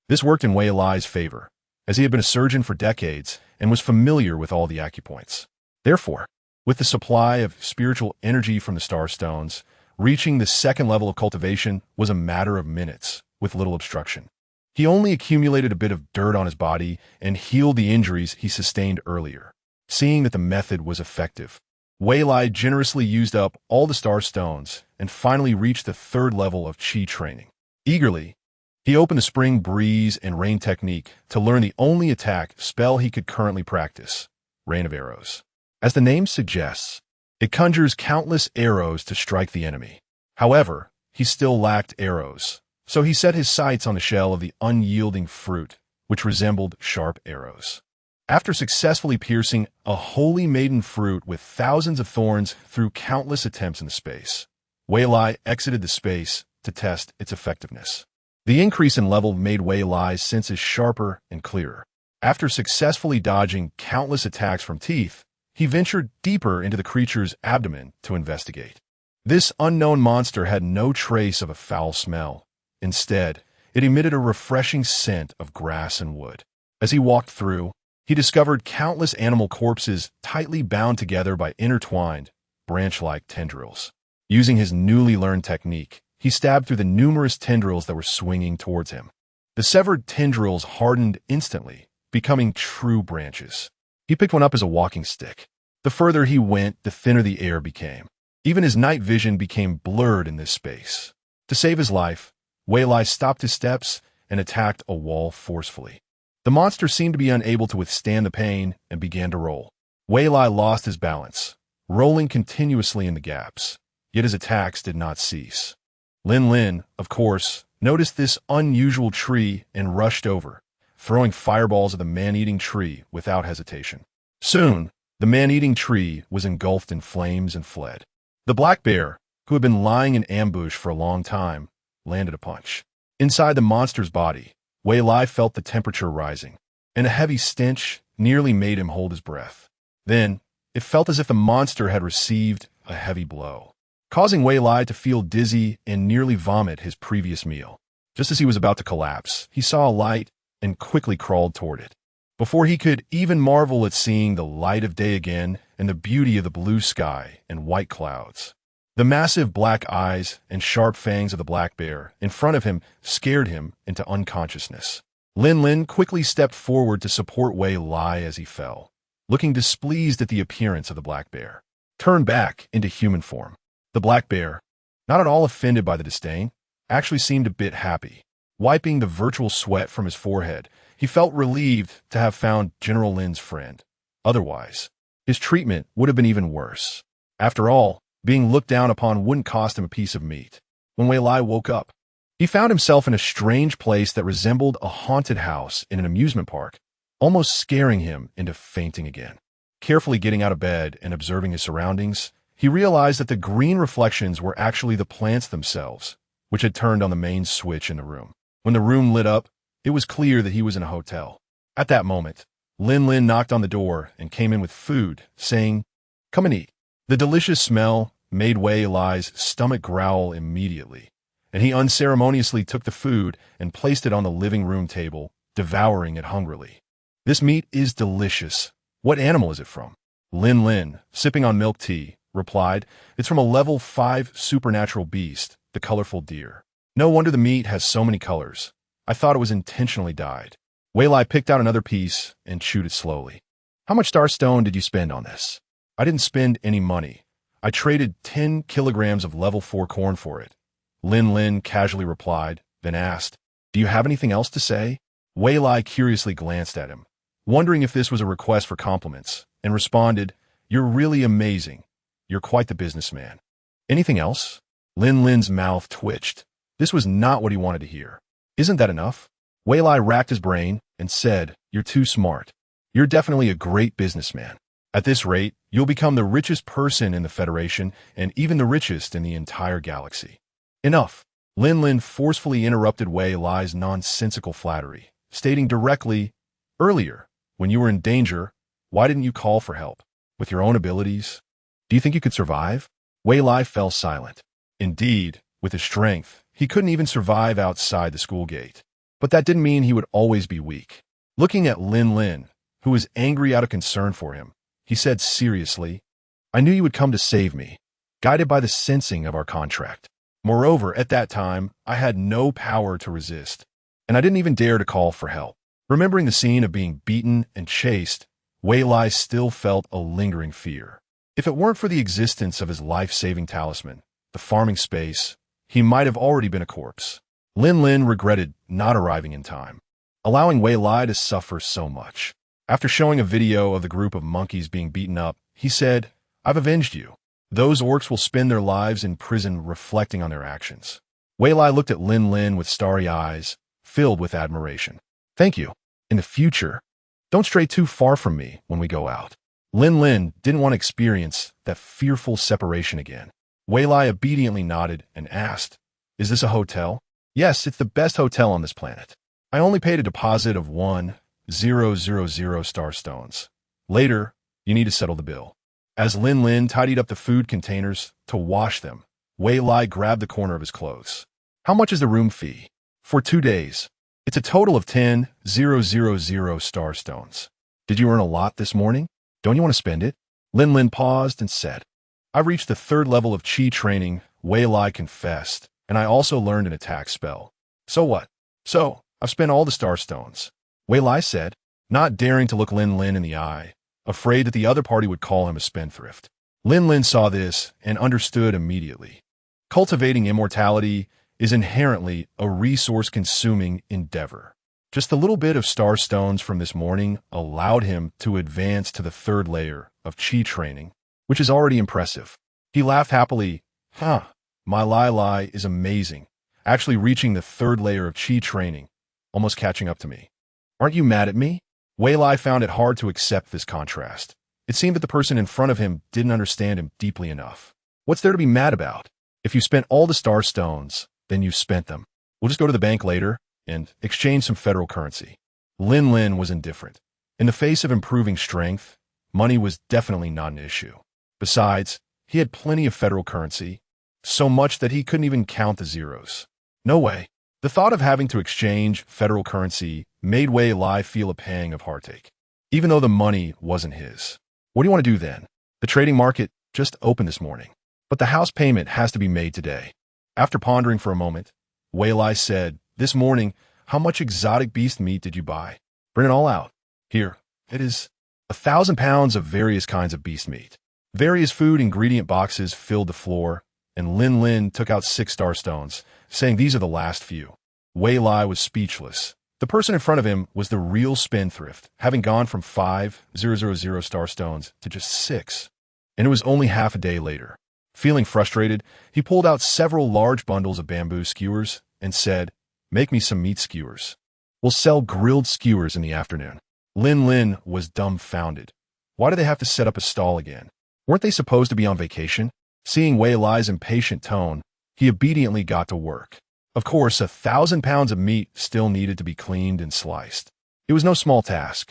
[SPEAKER 1] This worked in Wei Lai's favor, as he had been a surgeon for decades and was familiar with all the acupoints. Therefore, with the supply of spiritual energy from the star stones, Reaching the second level of cultivation was a matter of minutes, with little obstruction. He only accumulated a bit of dirt on his body and healed the injuries he sustained earlier. Seeing that the method was effective, Wei Lai generously used up all the star stones and finally reached the third level of Qi training. Eagerly, he opened the spring breeze and rain technique to learn the only attack spell he could currently practice, Rain of Arrows. As the name suggests, it conjures countless arrows to strike the enemy. However, he still lacked arrows, so he set his sights on the shell of the unyielding fruit, which resembled sharp arrows. After successfully piercing a holy maiden fruit with thousands of thorns through countless attempts in the space, Wei Lai exited the space to test its effectiveness. The increase in level made Wei Lai's senses sharper and clearer. After successfully dodging countless attacks from teeth, he ventured deeper into the creature's abdomen to investigate. This unknown monster had no trace of a foul smell. Instead, it emitted a refreshing scent of grass and wood. As he walked through, he discovered countless animal corpses tightly bound together by intertwined, branch-like tendrils. Using his newly learned technique, he stabbed through the numerous tendrils that were swinging towards him. The severed tendrils hardened instantly, becoming true branches. He picked one up as a walking stick. The further he went, the thinner the air became. Even his night vision became blurred in this space. To save his life, Wei Lai stopped his steps and attacked a wall forcefully. The monster seemed to be unable to withstand the pain and began to roll. Wei Lai lost his balance, rolling continuously in the gaps, yet his attacks did not cease. Lin Lin, of course, noticed this unusual tree and rushed over, throwing fireballs at the man-eating tree without hesitation. Soon, the man-eating tree was engulfed in flames and fled. The black bear, who had been lying in ambush for a long time, landed a punch. Inside the monster's body, Wei Lai felt the temperature rising, and a heavy stench nearly made him hold his breath. Then, it felt as if the monster had received a heavy blow, causing Wei Lai to feel dizzy and nearly vomit his previous meal. Just as he was about to collapse, he saw a light and quickly crawled toward it. Before he could even marvel at seeing the light of day again and the beauty of the blue sky and white clouds, the massive black eyes and sharp fangs of the black bear in front of him scared him into unconsciousness. Lin Lin quickly stepped forward to support Wei Lai as he fell, looking displeased at the appearance of the black bear. Turned back into human form, the black bear, not at all offended by the disdain, actually seemed a bit happy. Wiping the virtual sweat from his forehead, he felt relieved to have found General Lin's friend. Otherwise, his treatment would have been even worse. After all, being looked down upon wouldn't cost him a piece of meat. When Wei Lai woke up, he found himself in a strange place that resembled a haunted house in an amusement park, almost scaring him into fainting again. Carefully getting out of bed and observing his surroundings, he realized that the green reflections were actually the plants themselves, which had turned on the main switch in the room. When the room lit up, it was clear that he was in a hotel. At that moment, Lin Lin knocked on the door and came in with food, saying, "Come and eat." The delicious smell made Wei Lai's stomach growl immediately, and he unceremoniously took the food and placed it on the living room table, devouring it hungrily. "This meat is delicious. What animal is it from?" Lin Lin, sipping on milk tea, replied, "It's from a level 5 supernatural beast, the colorful deer. No wonder the meat has so many colors. I thought it was intentionally dyed." Wei Lai picked out another piece and chewed it slowly. "How much star stone did you spend on this?" "I didn't spend any money. I traded 10 kilograms of level 4 corn for it," Lin Lin casually replied, then asked, "Do you have anything else to say?" Wei Lai curiously glanced at him, wondering if this was a request for compliments, and responded, "You're really amazing. You're quite the businessman." "Anything else?" Lin Lin's mouth twitched. This was not what he wanted to hear. "Isn't that enough?" Wei Lai racked his brain and said, "You're too smart. You're definitely a great businessman. At this rate, you'll become the richest person in the Federation and even the richest in the entire galaxy." "Enough." Lin Lin forcefully interrupted Wei Lai's nonsensical flattery, stating directly, "Earlier, when you were in danger, why didn't you call for help? With your own abilities? Do you think you could survive?" Wei Lai fell silent. Indeed, with his strength, he couldn't even survive outside the school gate. But that didn't mean he would always be weak. Looking at Lin Lin, who was angry out of concern for him, he said seriously, "I knew you would come to save me. guided by the sensing of our contract. Moreover, at that time, I had no power to resist, and I didn't even dare to call for help. Remembering the scene of being beaten and chased, Wei Lai still felt a lingering fear. If it weren't for the existence of his life-saving talisman, the farming space, he might have already been a corpse. Lin Lin regretted not arriving in time, allowing Wei Lai to suffer so much. After showing a video of the group of monkeys being beaten up, he said, "I've avenged you. Those orcs will spend their lives in prison reflecting on their actions." Wei Lai looked at Lin Lin with starry eyes, filled with admiration. "Thank you. In the future, don't stray too far from me when we go out." Lin Lin didn't want to experience that fearful separation again. Wei Lai obediently nodded and asked, "Is this a hotel?" "Yes, it's the best hotel on this planet. I only paid a deposit of 1,000 star stones. Later, you need to settle the bill." As Lin Lin tidied up the food containers to wash them, Wei Lai grabbed the corner of his clothes. "How much is the room fee?" "For 2 days. It's a total of 10,000 star stones." "Did you earn a lot this morning? Don't you want to spend it?" Lin Lin paused and said, "I've reached the 3rd level of Qi training," Wei Lai confessed, "and I also learned an attack spell." "So what?" "So, I've spent all the star stones," Wei Lai said, not daring to look Lin Lin in the eye, afraid that the other party would call him a spendthrift. Lin Lin saw this and understood immediately. Cultivating immortality is inherently a resource-consuming endeavor. Just a little bit of star stones from this morning allowed him to advance to the 3rd layer of Qi training, which is already impressive. He laughed happily. My Lai Lai is amazing, actually reaching the 3rd layer of Qi training, almost catching up to me. Aren't you mad at me?" Wei Lai found it hard to accept this contrast. It seemed that the person in front of him didn't understand him deeply enough. "What's there to be mad about? If you spent all the star stones, then you spent them. We'll just go to the bank later and exchange some federal currency." Lin Lin was indifferent. In the face of improving strength, money was definitely not an issue. Besides, he had plenty of federal currency, so much that he couldn't even count the zeros. No way. The thought of having to exchange federal currency made Wei Lai feel a pang of heartache, even though the money wasn't his. "What do you want to do then?" "The trading market just opened this morning, but the house payment has to be made today." After pondering for a moment, Wei Lai said, "This morning, how much exotic beast meat did you buy?" "Bring it all out. Here, it is 1,000 pounds of various kinds of beast meat." Various food ingredient boxes filled the floor, and Lin Lin took out 6 star stones, saying these are the last few. Wei Lai was speechless. The person in front of him was the real spendthrift, having gone from 5,000 star stones to just 6. And it was only half a day later. Feeling frustrated, he pulled out several large bundles of bamboo skewers and said, "Make me some meat skewers. We'll sell grilled skewers in the afternoon." Lin Lin was dumbfounded. Why did they have to set up a stall again? Weren't they supposed to be on vacation? Seeing Wei Lai's impatient tone, he obediently got to work. Of course, 1,000 pounds of meat still needed to be cleaned and sliced. It was no small task.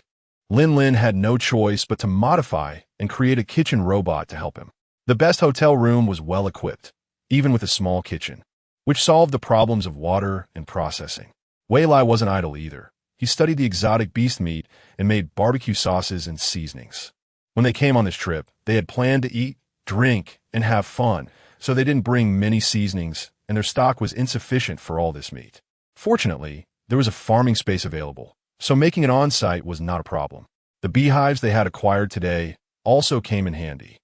[SPEAKER 1] Lin Lin had no choice but to modify and create a kitchen robot to help him. The best hotel room was well equipped, even with a small kitchen, which solved the problems of water and processing. Wei Lai wasn't idle either. He studied the exotic beast meat and made barbecue sauces and seasonings. When they came on this trip, they had planned to eat, drink, and have fun, so they didn't bring many seasonings, and their stock was insufficient for all this meat. Fortunately, there was a farming space available, so making it on-site was not a problem. The beehives they had acquired today also came in handy.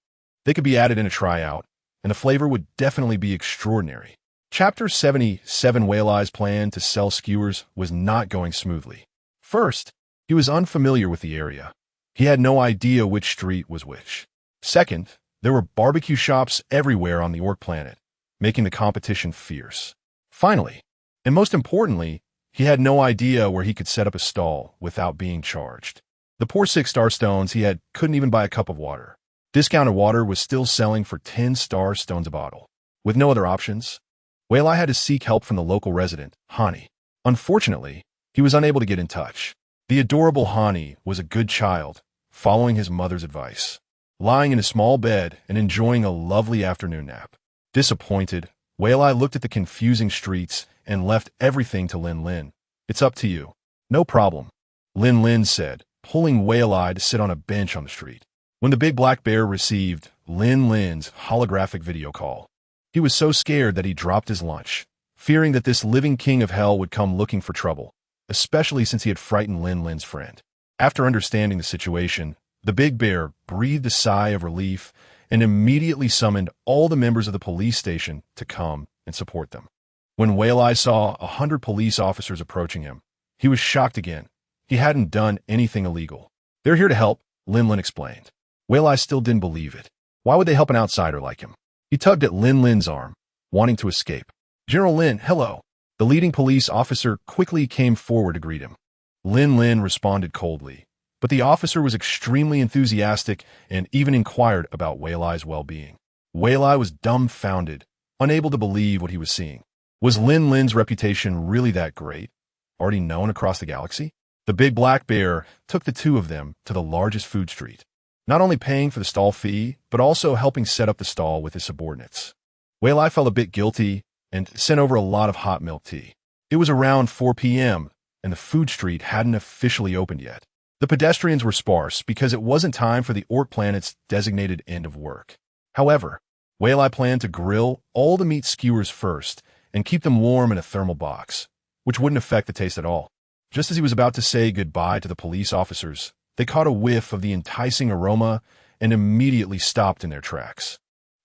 [SPEAKER 1] They could be added in a tryout, and the flavor would definitely be extraordinary. Chapter 77. Wei Lai's plan to sell skewers was not going smoothly. First, he was unfamiliar with the area. He had no idea which street was which. Second, there were barbecue shops everywhere on the orc planet, making the competition fierce. Finally, and most importantly, he had no idea where he could set up a stall without being charged. The poor 6-star stones he had couldn't even buy a cup of water. Discounted water was still selling for 10 star stones a bottle. With no other options, Wei Lai had to seek help from the local resident, Hani. Unfortunately, he was unable to get in touch. The adorable Hani was a good child, following his mother's advice, lying in a small bed and enjoying a lovely afternoon nap. Disappointed, Wei Lai looked at the confusing streets and left everything to Lin Lin. "It's up to you." "No problem," Lin Lin said, pulling Wei Lai to sit on a bench on the street. when the big black bear received Lin Lin's holographic video call. He was so scared that he dropped his lunch, fearing that this living king of hell would come looking for trouble, especially since he had frightened Lin Lin's friend. After understanding the situation, the big bear breathed a sigh of relief and immediately summoned all the members of the police station to come and support them. When Wei saw 100 police officers approaching him, he was shocked again. He hadn't done anything illegal. "They're here to help," Lin Lin explained. Wei still didn't believe it. Why would they help an outsider like him? He tugged at Lin Lin's arm, wanting to escape. "General Lin, hello." The leading police officer quickly came forward to greet him. Lin Lin responded coldly, but the officer was extremely enthusiastic and even inquired about Wei's well-being. Wei was dumbfounded, unable to believe what he was seeing. Was Lin Lin's reputation really that great, already known across the galaxy? The big black bear took the two of them to the largest food street, not only paying for the stall fee, but also helping set up the stall with his subordinates. Wei felt a bit guilty and sent over a lot of hot milk tea. It was around 4 p.m., and the food street hadn't officially opened yet. The pedestrians were sparse because it wasn't time for the Orc planet's designated end of work. However, Wei planned to grill all the meat skewers first and keep them warm in a thermal box, which wouldn't affect the taste at all. Just as he was about to say goodbye to the police officers, they caught a whiff of the enticing aroma and immediately stopped in their tracks.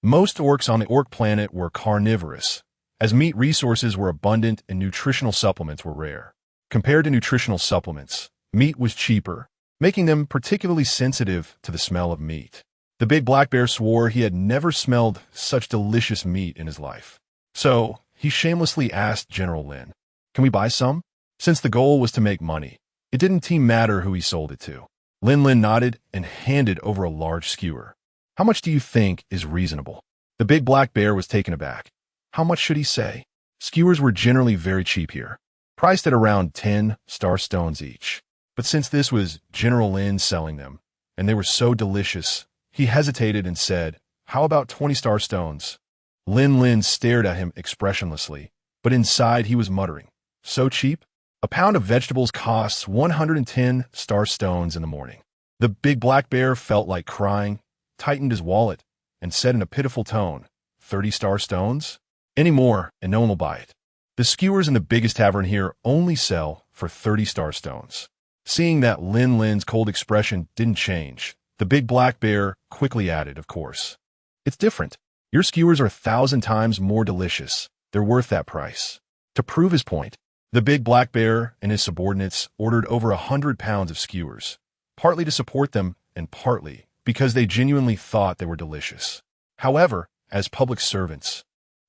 [SPEAKER 1] Most orcs on the Orc planet were carnivorous, as meat resources were abundant and nutritional supplements were rare. Compared to nutritional supplements, meat was cheaper, making them particularly sensitive to the smell of meat. The big black bear swore he had never smelled such delicious meat in his life. So, he shamelessly asked General Lin, "Can we buy some?" Since the goal was to make money, it didn't matter who he sold it to. Lin Lin nodded and handed over a large skewer. "How much do you think is reasonable?" The big black bear was taken aback. How much should he say? Skewers were generally very cheap here, priced at around 10 star stones each. But since this was General Lin selling them, and they were so delicious, he hesitated and said, "How about 20 star stones?" Lin Lin stared at him expressionlessly, but inside he was muttering, "So cheap? A pound of vegetables costs 110 star stones in the morning." The big black bear felt like crying, tightened his wallet, and said in a pitiful tone, 30 star stones? Any more, and no one will buy it. The skewers in the biggest tavern here only sell for 30 star stones. Seeing that Lin Lin's cold expression didn't change, the big black bear quickly added, "Of course. It's different. Your skewers are 1,000 times more delicious. They're worth that price." To prove his point, the big black bear and his subordinates ordered over 100 pounds of skewers, partly to support them and partly because they genuinely thought they were delicious. However, as public servants,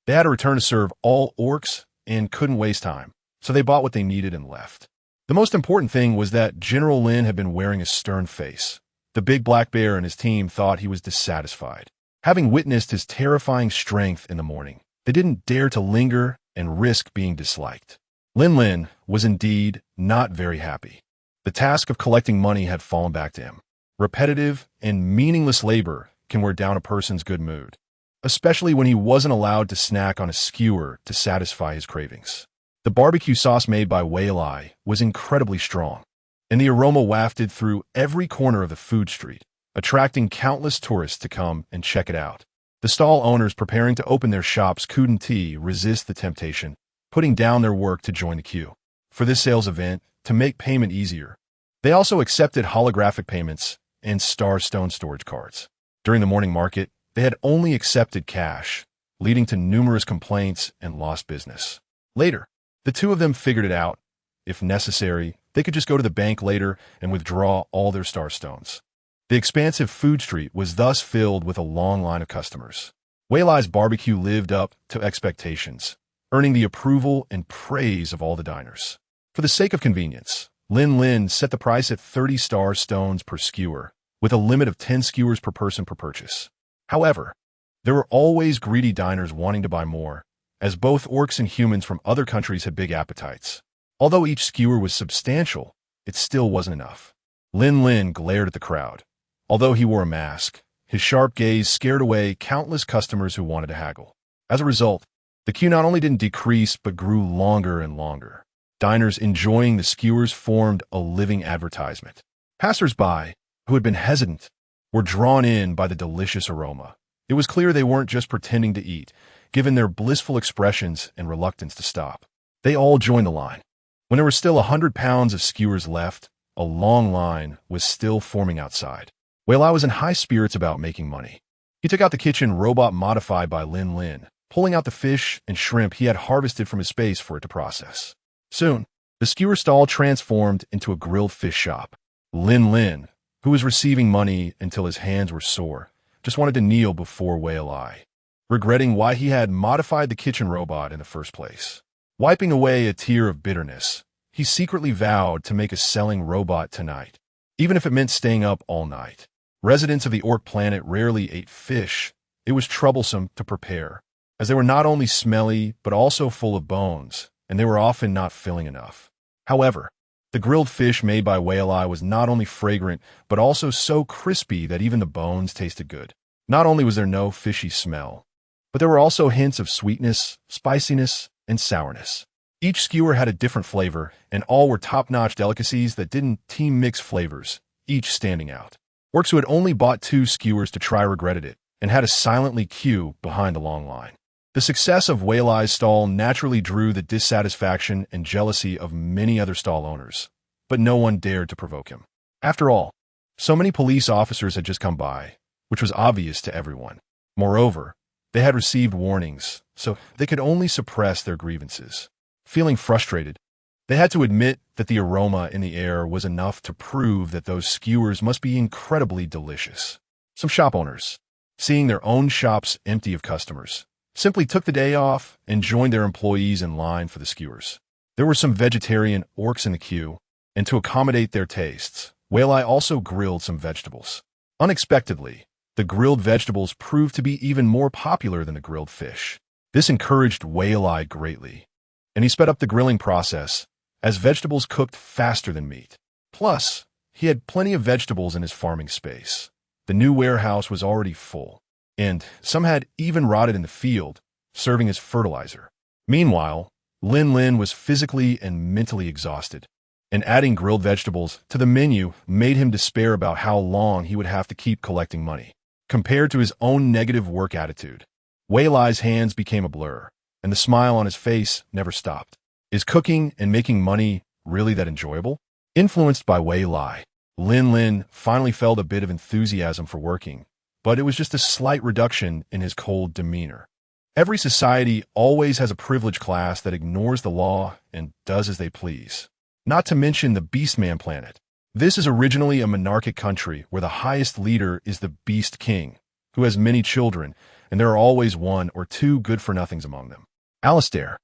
[SPEAKER 1] they had a return to serve all orcs and couldn't waste time, so they bought what they needed and left. The most important thing was that General Lin had been wearing a stern face. The big black bear and his team thought he was dissatisfied. Having witnessed his terrifying strength in the morning, they didn't dare to linger and risk being disliked. Lin Lin was indeed not very happy. The task of collecting money had fallen back to him. Repetitive and meaningless labor can wear down a person's good mood, especially when he wasn't allowed to snack on a skewer to satisfy his cravings. The barbecue sauce made by Wei was incredibly strong, and the aroma wafted through every corner of the food street, attracting countless tourists to come and check it out. The stall owners preparing to open their shops couldn't resist the temptation, putting down their work to join the queue. For this sales event, to make payment easier, they also accepted holographic payments and star stone storage cards. During the morning market, they had only accepted cash, leading to numerous complaints and lost business. Later, the two of them figured it out. If necessary, they could just go to the bank later and withdraw all their star stones. The expansive food street was thus filled with a long line of customers. Wei's barbecue lived up to expectations, earning the approval and praise of all the diners. For the sake of convenience, Lin Lin set the price at 30 star stones per skewer, with a limit of 10 skewers per person per purchase. However, there were always greedy diners wanting to buy more, as both orcs and humans from other countries had big appetites. Although each skewer was substantial, it still wasn't enough. Lin Lin glared at the crowd. Although he wore a mask, his sharp gaze scared away countless customers who wanted to haggle. As a result, the queue not only didn't decrease but grew longer and longer. Diners enjoying the skewers formed a living advertisement. Passers-by, who had been hesitant, were drawn in by the delicious aroma. It was clear they weren't just pretending to eat, given their blissful expressions and reluctance to stop. They all joined the line. When there were still 100 pounds of skewers left, a long line was still forming outside. Wei was in high spirits about making money. He took out the kitchen robot modified by Lin Lin, pulling out the fish and shrimp he had harvested from his space for it to process. Soon, the skewer stall transformed into a grilled fish shop. Lin Lin, who was receiving money until his hands were sore, just wanted to kneel before Wei, regretting why he had modified the kitchen robot in the first place. Wiping away a tear of bitterness, he secretly vowed to make a selling robot tonight, even if it meant staying up all night. Residents of the Orc planet rarely ate fish. It was troublesome to prepare, as they were not only smelly but also full of bones, and they were often not filling enough. However, the grilled fish made by Wei was not only fragrant, but also so crispy that even the bones tasted good. Not only was there no fishy smell, but there were also hints of sweetness, spiciness, and sourness. Each skewer had a different flavor, and all were top-notch delicacies that didn't team mix flavors, each standing out. Orcs who had only bought 2 skewers to try regretted it, and had to silently queue behind the long line. The success of Wei's stall naturally drew the dissatisfaction and jealousy of many other stall owners, but no one dared to provoke him. After all, so many police officers had just come by, which was obvious to everyone. Moreover, they had received warnings, so they could only suppress their grievances. Feeling frustrated, they had to admit that the aroma in the air was enough to prove that those skewers must be incredibly delicious. Some shop owners, seeing their own shops empty of customers, simply took the day off and joined their employees in line for the skewers. There were some vegetarian orcs in the queue, and to accommodate their tastes, Wei also grilled some vegetables. Unexpectedly, the grilled vegetables proved to be even more popular than the grilled fish. This encouraged Wei greatly, and he sped up the grilling process, as vegetables cooked faster than meat. Plus, he had plenty of vegetables in his farming space. The new warehouse was already full, and some had even rotted in the field, serving as fertilizer. Meanwhile, Lin Lin was physically and mentally exhausted, and adding grilled vegetables to the menu made him despair about how long he would have to keep collecting money. Compared to his own negative work attitude, Wei's hands became a blur, and the smile on his face never stopped. Is cooking and making money really that enjoyable? Influenced by Wei, Lin Lin finally felt a bit of enthusiasm for working, but it was just a slight reduction in his cold demeanor. Every society always has a privileged class that ignores the law and does as they please. Not to mention the Beastman planet. This is originally a monarchic country where the highest leader is the Beast King, who has many children, and there are always 1 or 2 good-for-nothings among them. Alistair,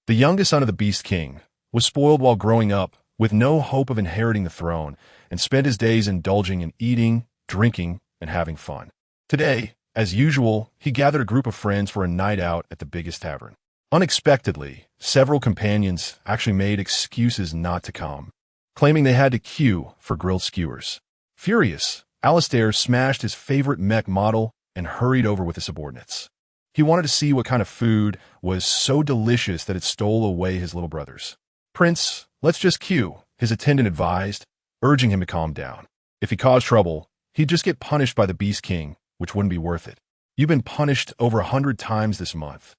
[SPEAKER 1] the youngest son of the Beast King, was spoiled while growing up with no hope of inheriting the throne, and spent his days indulging in eating, drinking, and having fun. Today, as usual, he gathered a group of friends for a night out at the biggest tavern. Unexpectedly, several companions actually made excuses not to come, claiming they had to queue for grilled skewers. Furious, Alistair smashed his favorite mech model and hurried over with his subordinates. He wanted to see what kind of food was so delicious that it stole away his little brothers. "Prince, let's just queue," his attendant advised, urging him to calm down. If he caused trouble, he'd just get punished by the Beast King, which wouldn't be worth it. "You've been punished over 100 times this month,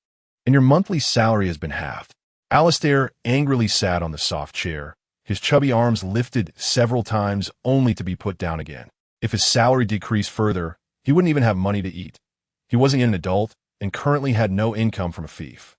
[SPEAKER 1] and your monthly salary has been halved." Alistair angrily sat on the soft chair, his chubby arms lifted several times only to be put down again. If his salary decreased further, he wouldn't even have money to eat. He wasn't an adult and currently had no income from a fief.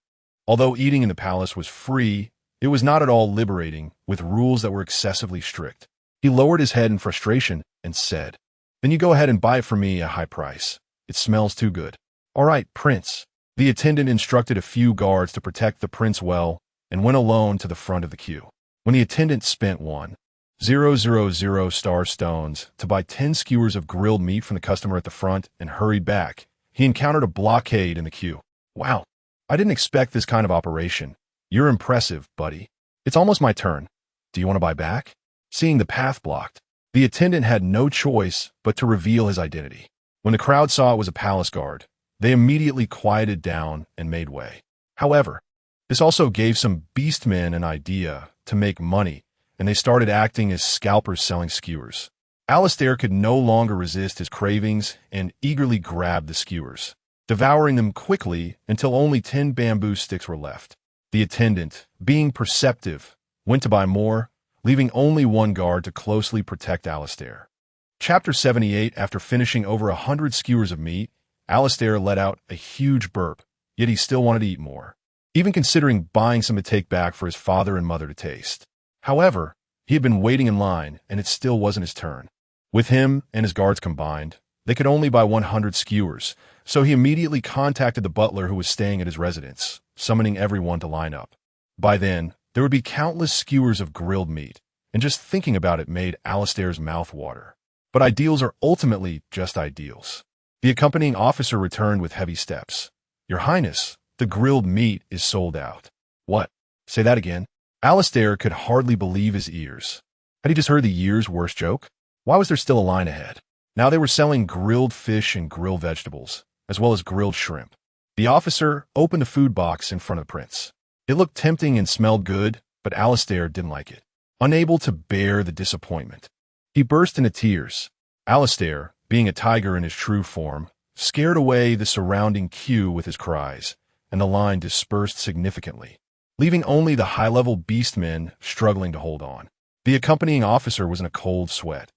[SPEAKER 1] Although eating in the palace was free, it was not at all liberating, with rules that were excessively strict. He lowered his head in frustration and said, "Then you go ahead and buy it for me at a high price. It smells too good." "All right, Prince." The attendant instructed a few guards to protect the prince well and went alone to the front of the queue. When the attendant spent 1,000 star stones to buy 10 skewers of grilled meat from the customer at the front and hurried back, he encountered a blockade in the queue. "Wow, I didn't expect this kind of operation. You're impressive, buddy. It's almost my turn. Do you want to buy back?" Seeing the path blocked, the attendant had no choice but to reveal his identity. When the crowd saw it was a palace guard, they immediately quieted down and made way. However, this also gave some beastmen an idea to make money, and they started acting as scalpers selling skewers. Alistair could no longer resist his cravings and eagerly grabbed the skewers, devouring them quickly until only 10 bamboo sticks were left. The attendant, being perceptive, went to buy more, leaving only one guard to closely protect Alistair. Chapter 78. After finishing over 100 skewers of meat, Alistair let out a huge burp, yet he still wanted to eat more, even considering buying some to take back for his father and mother to taste. However, he had been waiting in line, and it still wasn't his turn. With him and his guards combined, they could only buy 100 skewers, so he immediately contacted the butler who was staying at his residence, summoning everyone to line up. By then, there would be countless skewers of grilled meat, and just thinking about it made Alistair's mouth water. But ideals are ultimately just ideals. The accompanying officer returned with heavy steps. "Your Highness, the grilled meat is sold out." "What? Say that again." Alistair could hardly believe his ears. Had he just heard the year's worst joke? Why was there still a line ahead? Now they were selling grilled fish and grilled vegetables, as well as grilled shrimp. The officer opened a food box in front of the prince. It looked tempting and smelled good, but Alistair didn't like it. Unable to bear the disappointment, he burst into tears. Alistair, being a tiger in his true form, scared away the surrounding queue with his cries, and the line dispersed significantly, leaving only the high-level beastmen struggling to hold on. The accompanying officer was in a cold sweat.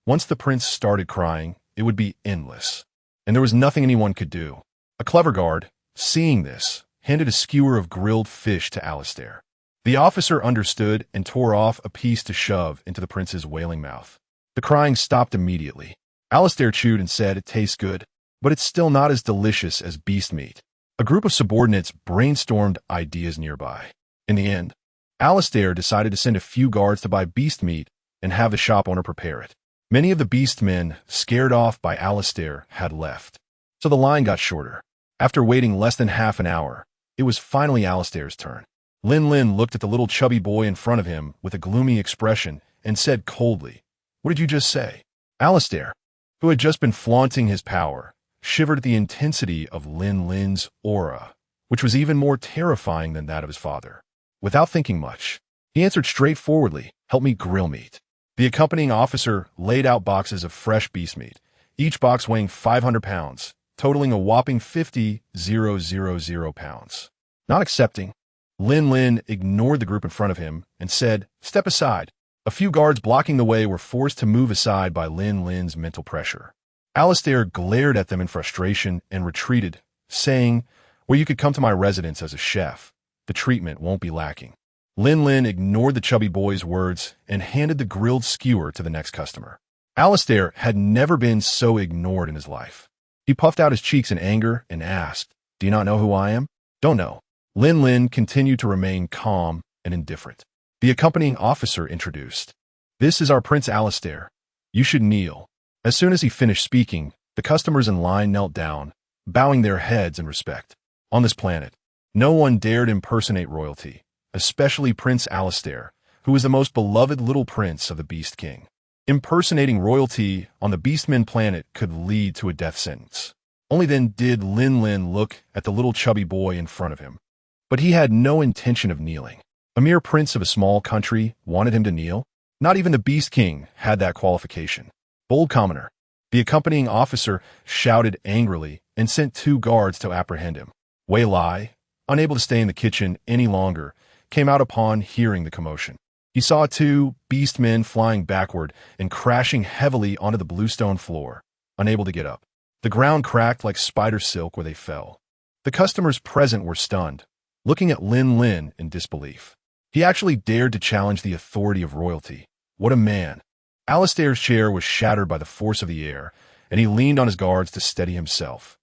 [SPEAKER 1] Once the prince started crying, it would be endless, and there was nothing anyone could do. A clever guard, seeing this, handed a skewer of grilled fish to Alistair. The officer understood and tore off a piece to shove into the prince's wailing mouth. The crying stopped immediately. Alistair chewed and said, "It tastes good, but it's still not as delicious as beast meat." A group of subordinates brainstormed ideas nearby. In the end, Alistair decided to send a few guards to buy beast meat and have the shop owner prepare it. Many of the beast men, scared off by Alistair, had left, so the line got shorter. After waiting less than half an hour, it was finally Alistair's turn. Lin looked at the little chubby boy in front of him with a gloomy expression and said coldly, "What did you just say?" Alistair, who had just been flaunting his power, shivered at the intensity of Lin's aura, which was even more terrifying than that of his father. Without thinking much, he answered straightforwardly, "Help me grill meat." The accompanying officer laid out boxes of fresh beast meat, each box weighing 500 pounds, totaling a whopping 50,000 pounds. Not accepting, Lin ignored the group in front of him and said, "Step aside." A few guards blocking the way were forced to move aside by Lin's mental pressure. Alistair glared at them in frustration and retreated, saying, "Well, you could come to my residence as a chef. The treatment won't be lacking." Lin ignored the chubby boy's words and handed the grilled skewer to the next customer. Alistair had never been so ignored in his life. He puffed out his cheeks in anger and asked, "Do you not know who I am?" "Don't know." Lin continued to remain calm and indifferent. The accompanying officer introduced, "This is our Prince Alistair. You should kneel." As soon as he finished speaking, the customers in line knelt down, bowing their heads in respect. On this planet, no one dared impersonate royalty, especially Prince Alistair, who was the most beloved little prince of the Beast King. Impersonating royalty on the Beastmen planet could lead to a death sentence. Only then did Lin look at the little chubby boy in front of him. But he had no intention of kneeling. A mere prince of a small country wanted him to kneel? Not even the Beast King had that qualification. "Bold commoner." The accompanying officer shouted angrily and sent 2 guards to apprehend him. Wei Lai, unable to stay in the kitchen any longer, came out upon hearing the commotion. He saw 2 beast men flying backward and crashing heavily onto the bluestone floor, unable to get up. The ground cracked like spider silk where they fell. The customers present were stunned, looking at Lin in disbelief. He actually dared to challenge the authority of royalty. What a man. Alistair's chair was shattered by the force of the air, and he leaned on his guards to steady himself.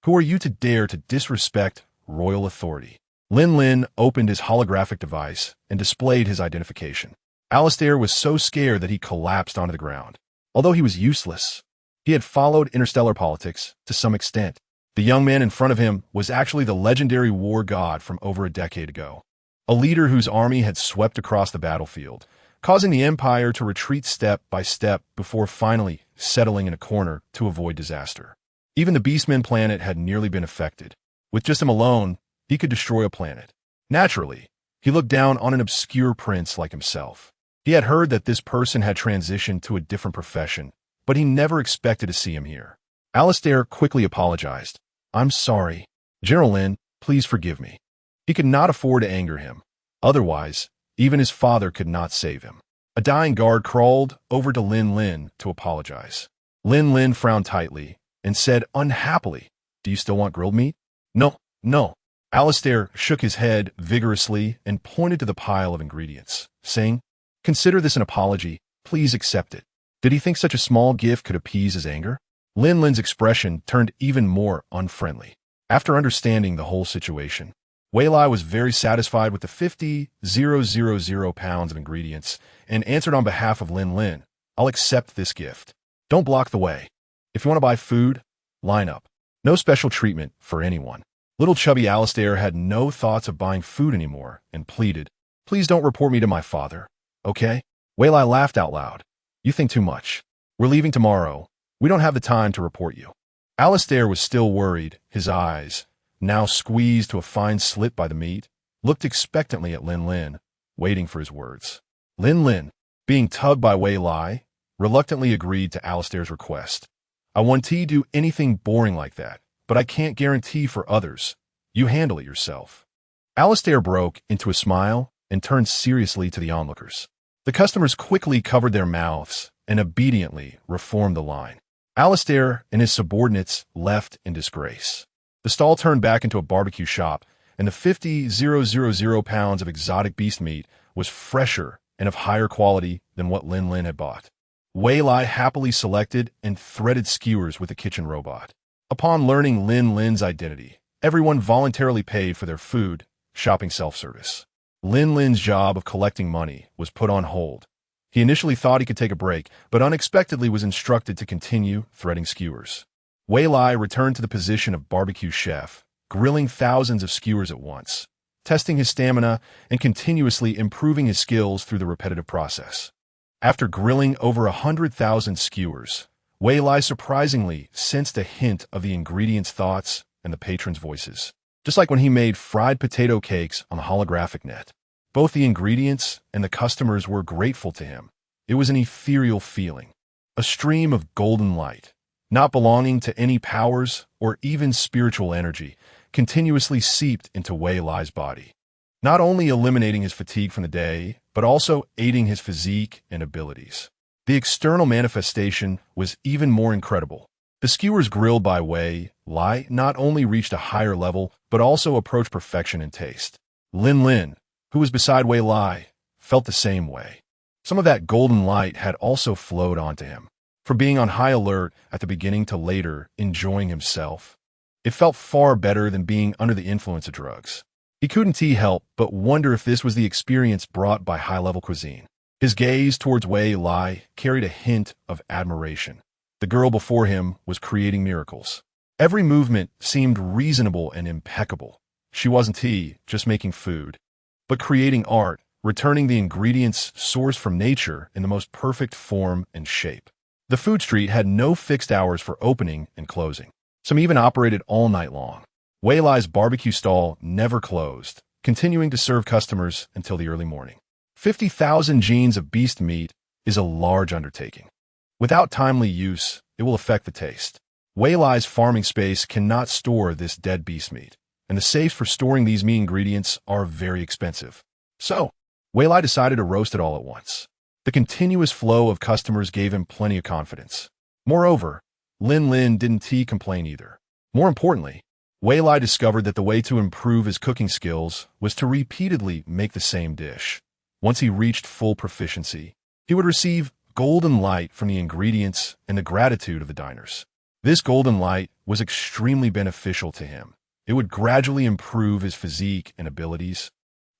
[SPEAKER 1] "Who are you to dare to disrespect royal authority?" Lin opened his holographic device and displayed his identification. Alistair was so scared that he collapsed onto the ground. Although he was useless, he had followed interstellar politics to some extent. The young man in front of him was actually the legendary war god from over a decade ago, a leader whose army had swept across the battlefield, causing the Empire to retreat step by step before finally settling in a corner to avoid disaster. Even the Beastmen planet had nearly been affected. With just him alone, he could destroy a planet. Naturally, he looked down on an obscure prince like himself. He had heard that this person had transitioned to a different profession but he never expected to see him here. Alistair quickly apologized. I'm sorry. General Lin, please forgive me. He could not afford to anger him. Otherwise, even his father could not save him. A dying guard crawled over to Lin Lin to apologize. Lin Lin frowned tightly and said unhappily, Do you still want grilled meat? No, no. Alistair shook his head vigorously and pointed to the pile of ingredients, saying, Consider this an apology. Please accept it. Did he think such a small gift could appease his anger? Lin Lin's expression turned even more unfriendly. After understanding the whole situation, Wei Lai was very satisfied with the 50,000 pounds of ingredients and answered on behalf of Lin Lin, I'll accept this gift. Don't block the way. If you want to buy food, line up. No special treatment for anyone. Little chubby Alistair had no thoughts of buying food anymore and pleaded, Please don't report me to my father, okay? Wei Lai laughed out loud. You think too much. We're leaving tomorrow. We don't have the time to report you. Alistair was still worried. His eyes, now squeezed to a fine slit by the meat, looked expectantly at Lin Lin, waiting for his words. Lin Lin, being tugged by Wei Lai, reluctantly agreed to Alistair's request. I want to do anything boring like that, but I can't guarantee for others. You handle it yourself. Alistair broke into a smile and turned seriously to the onlookers. The customers quickly covered their mouths and obediently reformed the line. Alistair and his subordinates left in disgrace. The stall turned back into a barbecue shop, and the 50,000 pounds of exotic beast meat was fresher and of higher quality than what Lin Lin had bought. Wei Lai happily selected and threaded skewers with the kitchen robot. Upon learning Lin Lin's identity, everyone voluntarily paid for their food, shopping self-service. Lin Lin's job of collecting money was put on hold. He initially thought he could take a break, but unexpectedly was instructed to continue threading skewers. Wei Lai returned to the position of barbecue chef, grilling thousands of skewers at once, testing his stamina and continuously improving his skills through the repetitive process. After grilling over 100,000 skewers, Wei Lai surprisingly sensed a hint of the ingredients' thoughts and the patrons' voices, just like when he made fried potato cakes on the holographic net. Both the ingredients and the customers were grateful to him. It was an ethereal feeling, a stream of golden light, not belonging to any powers or even spiritual energy, continuously seeped into Wei Lai's body, not only eliminating his fatigue from the day, but also aiding his physique and abilities. The external manifestation was even more incredible. The skewers grilled by Wei Lai not only reached a higher level, but also approached perfection in taste. Lin Lin, who was beside Wei Lai, felt the same way. Some of that golden light had also flowed onto him. From being on high alert at the beginning to later enjoying himself, it felt far better than being under the influence of drugs. He couldn't help but wonder if this was the experience brought by high-level cuisine. His gaze towards Wei Lai carried a hint of admiration. The girl before him was creating miracles. Every movement seemed reasonable and impeccable. She wasn't just making food, but creating art, returning the ingredients sourced from nature in the most perfect form and shape. The food street had no fixed hours for opening and closing. Some even operated all night long. Wei Lai's barbecue stall never closed, continuing to serve customers until the early morning. 50,000 genes of beast meat is a large undertaking. Without timely use, it will affect the taste. Wei Lai's farming space cannot store this dead beast meat, and the safes for storing these meat ingredients are very expensive. So, Wei Lai decided to roast it all at once. The continuous flow of customers gave him plenty of confidence. Moreover, Lin Lin didn't complain either. More importantly, Wei Lai discovered that the way to improve his cooking skills was to repeatedly make the same dish. Once he reached full proficiency, he would receive golden light from the ingredients and the gratitude of the diners. This golden light was extremely beneficial to him. It would gradually improve his physique and abilities,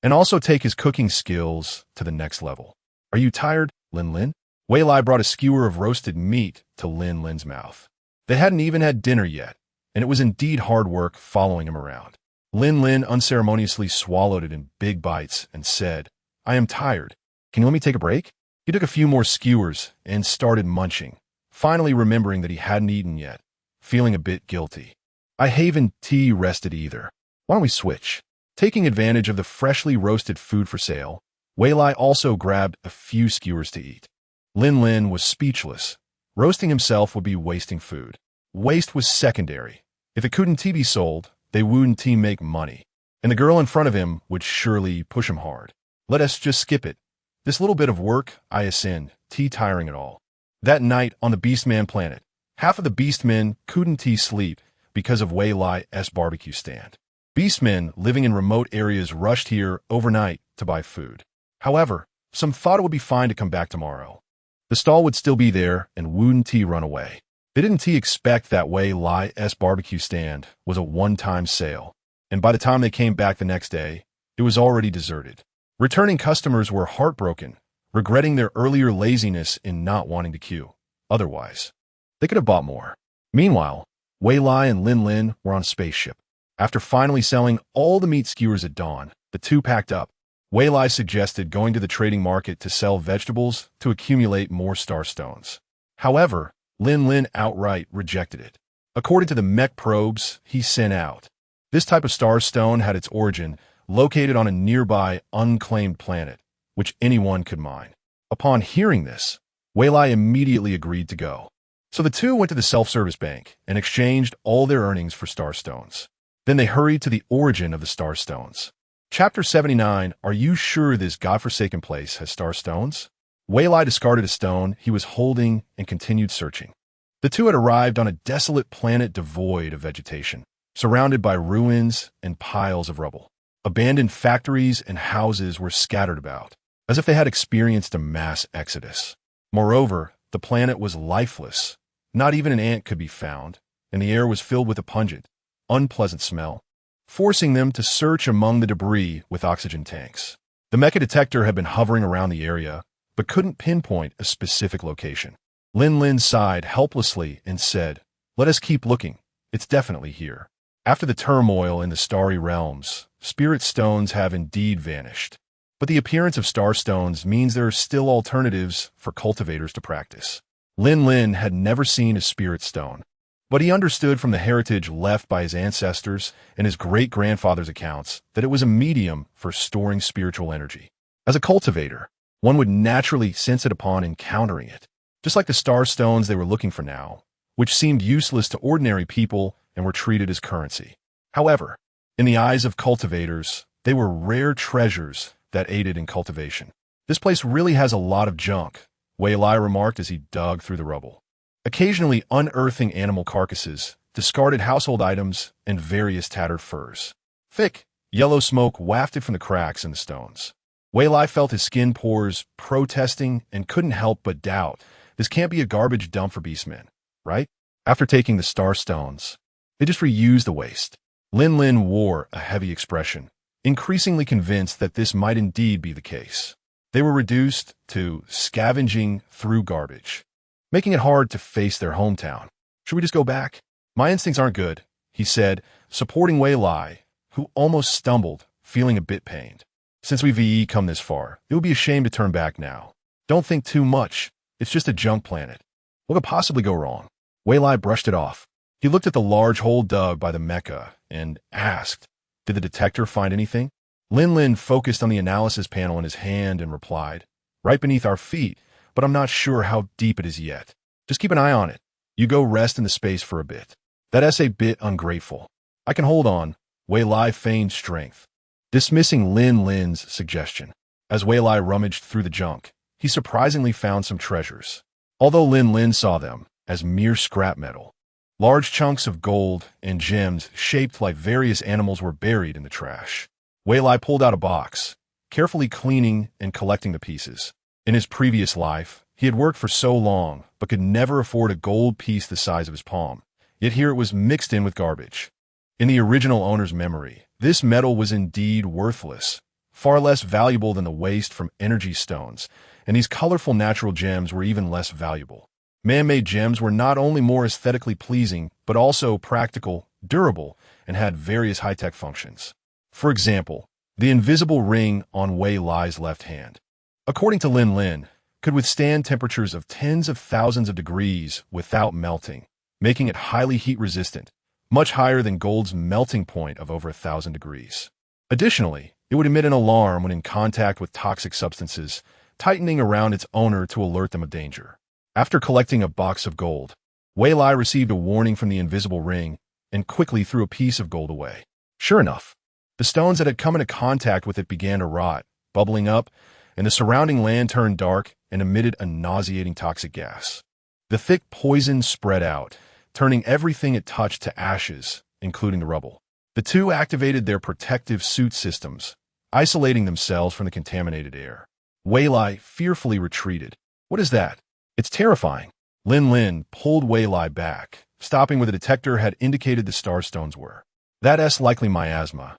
[SPEAKER 1] and also take his cooking skills to the next level. Are you tired, Lin Lin? Wei Lai brought a skewer of roasted meat to Lin Lin's mouth. They hadn't even had dinner yet, and it was indeed hard work following him around. Lin Lin unceremoniously swallowed it in big bites and said, I am tired. Can you let me take a break? He took a few more skewers and started munching, finally remembering that he hadn't eaten yet, feeling a bit guilty. I haven't rested either. Why don't we switch? Taking advantage of the freshly roasted food for sale, Wei Lai also grabbed a few skewers to eat. Lin Lin was speechless, Roasting himself would be wasting food. Waste was secondary. If it couldn't be sold, they wouldn't make money. And the girl in front of him would surely push him hard. Let us just skip it. This little bit of work, I ascend, tiring at all. That night on the Beastman planet, half of the Beastmen couldn't sleep because of Wei Lai's barbecue stand. Beastmen living in remote areas rushed here overnight to buy food. However, some thought it would be fine to come back tomorrow. The stall would still be there and wouldn't run away. They didn't expect that Wei Lai's barbecue stand was a one-time sale, and by the time they came back the next day, it was already deserted. Returning customers were heartbroken, regretting their earlier laziness in not wanting to queue. Otherwise, they could have bought more. Meanwhile, Wei Lai and Lin Lin were on a spaceship. After finally selling all the meat skewers at dawn, the two packed up. Wei Lai suggested going to the trading market to sell vegetables to accumulate more star stones. However, Lin Lin outright rejected it. According to the mech probes he sent out, this type of star stone had its origin located on a nearby unclaimed planet, which anyone could mine. Upon hearing this, Wei Lai immediately agreed to go. So the two went to the self-service bank and exchanged all their earnings for star stones. Then they hurried to the origin of the star stones. Chapter 79, Are you sure this godforsaken place has star stones? Wei Lai discarded a stone he was holding and continued searching. The two had arrived on a desolate planet devoid of vegetation, surrounded by ruins and piles of rubble. Abandoned factories and houses were scattered about, as if they had experienced a mass exodus. Moreover, the planet was lifeless. Not even an ant could be found, and the air was filled with a pungent, unpleasant smell, forcing them to search among the debris with oxygen tanks. The mecha detector had been hovering around the area, but couldn't pinpoint a specific location. Lin Lin sighed helplessly and said, "Let us keep looking. It's definitely here." After the turmoil in the starry realms, spirit stones have indeed vanished. But the appearance of star stones means there are still alternatives for cultivators to practice. Lin Lin had never seen a spirit stone, but he understood from the heritage left by his ancestors and his great-grandfather's accounts that it was a medium for storing spiritual energy. As a cultivator, one would naturally sense it upon encountering it, just like the star stones they were looking for now, which seemed useless to ordinary people and were treated as currency. However, in the eyes of cultivators, they were rare treasures that aided in cultivation. This place really has a lot of junk, Wei Lai remarked as he dug through the rubble, occasionally unearthing animal carcasses, discarded household items, and various tattered furs. Thick, yellow smoke wafted from the cracks in the stones. Wei Lai felt his skin pores protesting and couldn't help but doubt, this can't be a garbage dump for beastmen, right? After taking the star stones, they just reused the waste. Lin Lin wore a heavy expression, increasingly convinced that this might indeed be the case. They were reduced to scavenging through garbage, making it hard to face their hometown. Should we just go back? My instincts aren't good, he said, supporting Wei Lai, who almost stumbled, feeling a bit pained. Since we've come this far, it would be a shame to turn back now. Don't think too much. It's just a junk planet. What could possibly go wrong? Wei Lai brushed it off. He looked at the large hole dug by the mecha and asked, "Did the detector find anything?" Lin Lin focused on the analysis panel in his hand and replied, "Right beneath our feet, but I'm not sure how deep it is yet. Just keep an eye on it. You go rest in the space for a bit." "That's a bit ungrateful. I can hold on." Wei Lai feigned strength, dismissing Lin Lin's suggestion. As Wei Lai rummaged through the junk, he surprisingly found some treasures. Although Lin Lin saw them as mere scrap metal, large chunks of gold and gems shaped like various animals were buried in the trash. Wei Lai pulled out a box, carefully cleaning and collecting the pieces. In his previous life, he had worked for so long, but could never afford a gold piece the size of his palm. Yet here it was mixed in with garbage. In the original owner's memory, this metal was indeed worthless, far less valuable than the waste from energy stones, and these colorful natural gems were even less valuable. Man-made gems were not only more aesthetically pleasing, but also practical, durable, and had various high-tech functions. For example, the invisible ring on Wei Lai's left hand, according to Lin Lin, could withstand temperatures of tens of thousands of degrees without melting, making it highly heat-resistant, much higher than gold's melting point of over 1,000 degrees. Additionally, it would emit an alarm when in contact with toxic substances, tightening around its owner to alert them of danger. After collecting a box of gold, Wei Lai received a warning from the invisible ring and quickly threw a piece of gold away. Sure enough, the stones that had come into contact with it began to rot, bubbling up, and the surrounding land turned dark and emitted a nauseating toxic gas. The thick poison spread out, turning everything it touched to ashes, including the rubble. The two activated their protective suit systems, isolating themselves from the contaminated air. Wei Lai fearfully retreated. What is that? It's terrifying. Lin Lin pulled Wei Lai back, stopping where the detector had indicated the starstones were. That's likely miasma,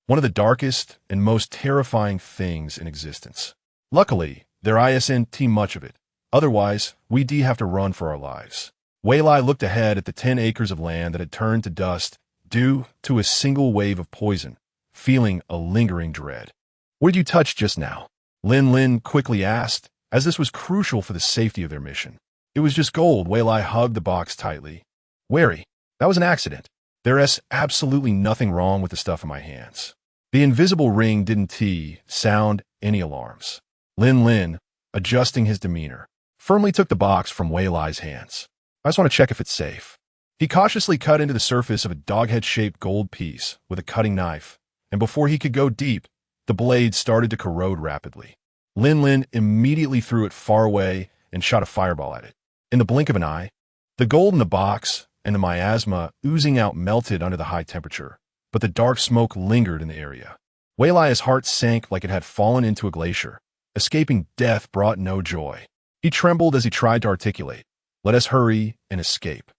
[SPEAKER 1] one of the darkest and most terrifying things in existence. Luckily, there isn't much of it. Otherwise, we'd have to run for our lives. Wei Lai looked ahead at the 10 acres of land that had turned to dust due to a single wave of poison, feeling a lingering dread. What did you touch just now? Lin Lin quickly asked, as this was crucial for the safety of their mission. It was just gold. Wei Lai hugged the box tightly. Wary, that was an accident. There's absolutely nothing wrong with the stuff in my hands. The invisible ring didn't sound any alarms. Lin Lin, adjusting his demeanor, firmly took the box from Wei Lai's hands. I just want to check if it's safe. He cautiously cut into the surface of a doghead-shaped gold piece with a cutting knife, and before he could go deep, the blade started to corrode rapidly. Lin Lin immediately threw it far away and shot a fireball at it. In the blink of an eye, the gold in the box and the miasma oozing out melted under the high temperature, but the dark smoke lingered in the area. Wei Lai's heart sank like it had fallen into a glacier. Escaping death brought no joy. He trembled as he tried to articulate, "Let us hurry and escape."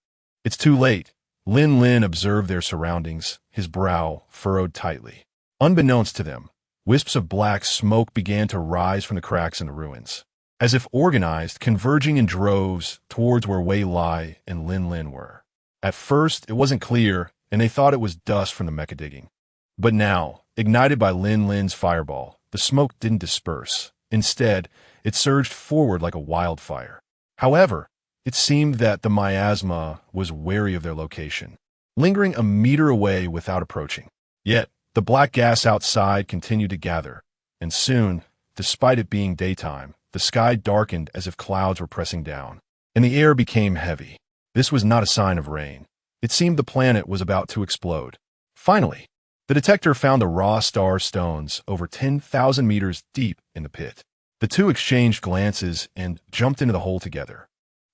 [SPEAKER 1] It's too late. Lin Lin observed their surroundings, his brow furrowed tightly. Unbeknownst to them, wisps of black smoke began to rise from the cracks in the ruins, as if organized, converging in droves towards where Wei Lai and Lin Lin were. At first, it wasn't clear, and they thought it was dust from the mecha digging. But now, ignited by Lin Lin's fireball, the smoke didn't disperse. Instead, it surged forward like a wildfire. However, it seemed that the miasma was wary of their location, lingering a meter away without approaching. Yet, the black gas outside continued to gather, and soon, despite it being daytime, the sky darkened as if clouds were pressing down, and the air became heavy. This was not a sign of rain. It seemed the planet was about to explode. Finally, the detector found the raw star stones over 10,000 meters deep in the pit. The two exchanged glances and jumped into the hole together.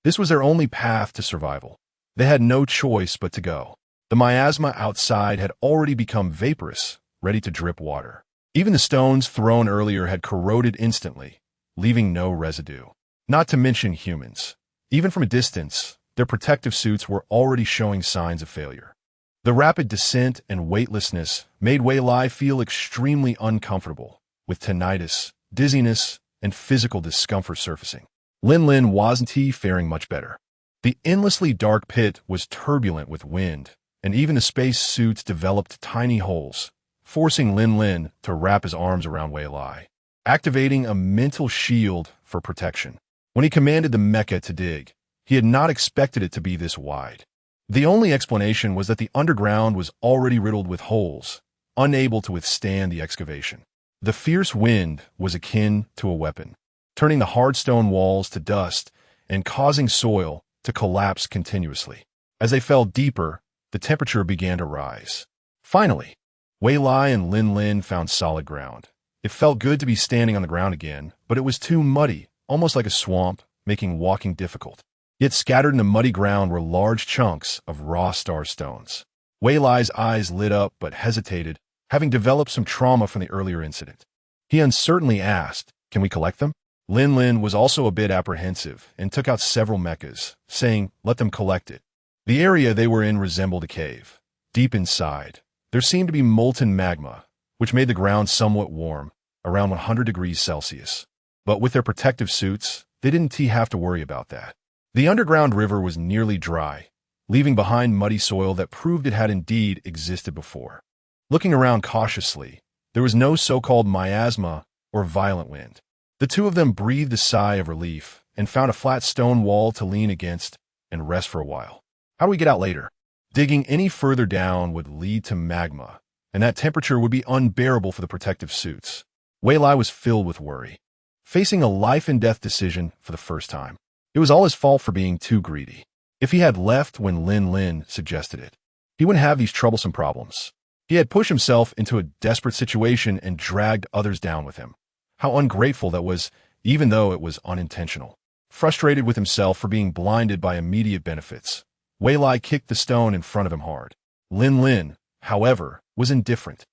[SPEAKER 1] This was their only path to survival. They had no choice but to go. The miasma outside had already become vaporous, ready to drip water. Even the stones thrown earlier had corroded instantly, leaving no residue. Not to mention humans. Even from a distance, their protective suits were already showing signs of failure. The rapid descent and weightlessness made Wei Lai feel extremely uncomfortable, with tinnitus, dizziness, and physical discomfort surfacing. Lin Lin wasn't faring much better. The endlessly dark pit was turbulent with wind, and even the space suits developed tiny holes, forcing Lin Lin to wrap his arms around Wei Lai, activating a mental shield for protection. When he commanded the mecha to dig, he had not expected it to be this wide. The only explanation was that the underground was already riddled with holes, unable to withstand the excavation. The fierce wind was akin to a weapon, turning the hard stone walls to dust and causing soil to collapse continuously. As they fell deeper, the temperature began to rise. Finally, Wei Lai and Lin Lin found solid ground. It felt good to be standing on the ground again, but it was too muddy, almost like a swamp, making walking difficult. Yet scattered in the muddy ground were large chunks of raw star stones. Wei Lai's eyes lit up but hesitated, having developed some trauma from the earlier incident. He uncertainly asked, "Can we collect them?" Lin Lin was also a bit apprehensive and took out several mechas, saying, "Let them collect it." The area they were in resembled a cave. Deep inside, there seemed to be molten magma, which made the ground somewhat warm, around 100 degrees Celsius. But with their protective suits, they didn't have to worry about that. The underground river was nearly dry, leaving behind muddy soil that proved it had indeed existed before. Looking around cautiously, there was no so-called miasma or violent wind. The two of them breathed a sigh of relief and found a flat stone wall to lean against and rest for a while. How do we get out later? Digging any further down would lead to magma, and that temperature would be unbearable for the protective suits. Wei Lai was filled with worry, facing a life-and-death decision for the first time. It was all his fault for being too greedy. If he had left when Lin suggested it, he wouldn't have these troublesome problems. He had pushed himself into a desperate situation and dragged others down with him. How ungrateful that was, even though it was unintentional. Frustrated with himself for being blinded by immediate benefits, Wei Lai kicked the stone in front of him hard. Lin, however, was indifferent.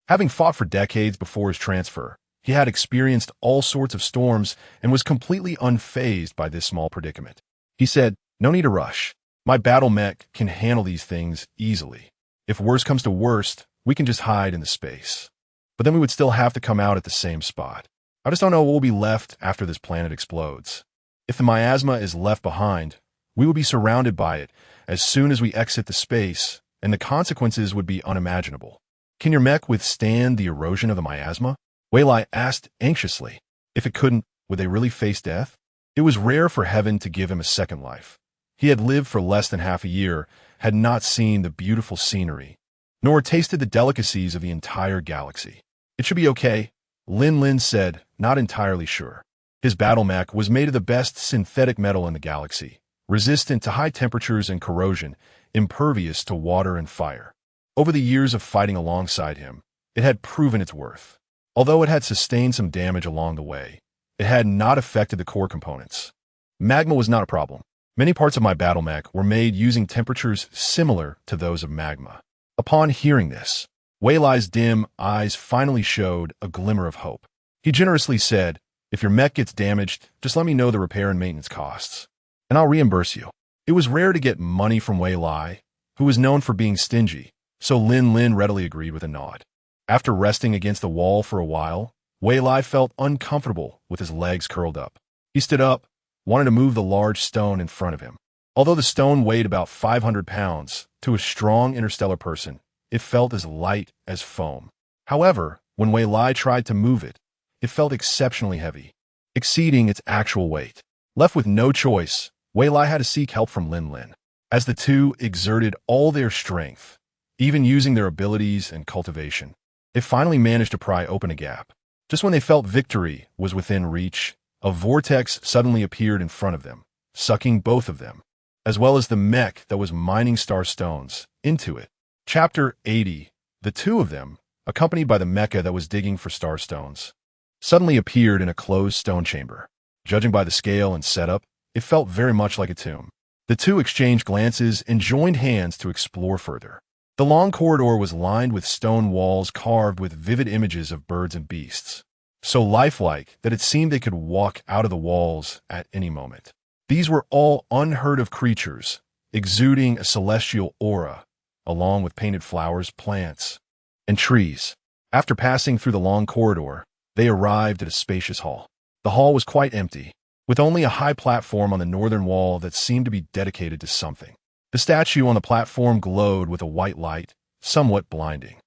[SPEAKER 1] Having fought for decades before his transfer, he had experienced all sorts of storms and was completely unfazed by this small predicament. He said, "No need to rush. My battle mech can handle these things easily. If worst comes to worst, we can just hide in the space. But then we would still have to come out at the same spot. I just don't know what will be left after this planet explodes. If the miasma is left behind, we will be surrounded by it as soon as we exit the space, and the consequences would be unimaginable. Can your mech withstand the erosion of the miasma?" Wei Lai asked anxiously. If it couldn't, would they really face death? It was rare for heaven to give him a second life. He had lived for less than half a year, had not seen the beautiful scenery, nor tasted the delicacies of the entire galaxy. "It should be okay," Lin said, not entirely sure. His battle mech was made of the best synthetic metal in the galaxy, resistant to high temperatures and corrosion, impervious to water and fire. Over the years of fighting alongside him, it had proven its worth. Although it had sustained some damage along the way, it had not affected the core components. Magma was not a problem. Many parts of my battle mech were made using temperatures similar to those of magma. Upon hearing this, Wei Lai's dim eyes finally showed a glimmer of hope. He generously said, "If your mech gets damaged, just let me know the repair and maintenance costs, and I'll reimburse you." It was rare to get money from Wei Lai, who was known for being stingy, so Lin readily agreed with a nod. After resting against the wall for a while, Wei Lai felt uncomfortable with his legs curled up. He stood up, wanted to move the large stone in front of him. Although the stone weighed about 500 pounds, to a strong interstellar person, it felt as light as foam. However, when Wei Lai tried to move it, it felt exceptionally heavy, exceeding its actual weight. Left with no choice, Wei Lai had to seek help from Lin. As the two exerted all their strength, even using their abilities and cultivation, they finally managed to pry open a gap. Just when they felt victory was within reach, a vortex suddenly appeared in front of them, sucking both of them, as well as the mech that was mining star stones, into it. Chapter 80. The two of them, accompanied by the mecha that was digging for star stones, suddenly appeared in a closed stone chamber. Judging by the scale and setup, it felt very much like a tomb. The two exchanged glances and joined hands to explore further. The long corridor was lined with stone walls carved with vivid images of birds and beasts, so lifelike that it seemed they could walk out of the walls at any moment. These were all unheard-of creatures, exuding a celestial aura, along with painted flowers, plants, and trees. After passing through the long corridor, they arrived at a spacious hall. The hall was quite empty, with only a high platform on the northern wall that seemed to be dedicated to something. The statue on the platform glowed with a white light, somewhat blinding.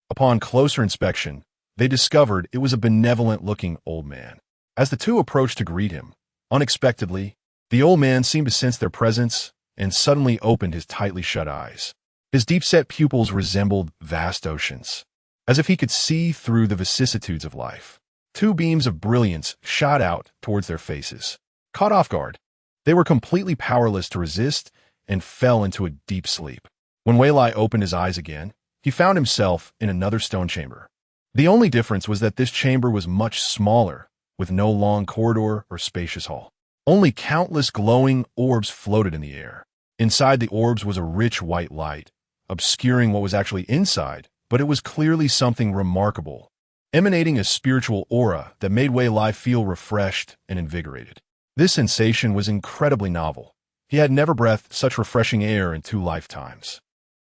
[SPEAKER 1] Upon closer inspection, they discovered it was a benevolent-looking old man. As the two approached to greet him, unexpectedly, the old man seemed to sense their presence and suddenly opened his tightly shut eyes. His deep-set pupils resembled vast oceans, as if he could see through the vicissitudes of life. Two beams of brilliance shot out towards their faces. Caught off guard, they were completely powerless to resist and fell into a deep sleep. When Wei Lai opened his eyes again, he found himself in another stone chamber. The only difference was that this chamber was much smaller, with no long corridor or spacious hall. Only countless glowing orbs floated in the air. Inside the orbs was a rich white light, obscuring what was actually inside, but it was clearly something remarkable, emanating a spiritual aura that made Wei Lai feel refreshed and invigorated. This sensation was incredibly novel. He had never breathed such refreshing air in 2 lifetimes.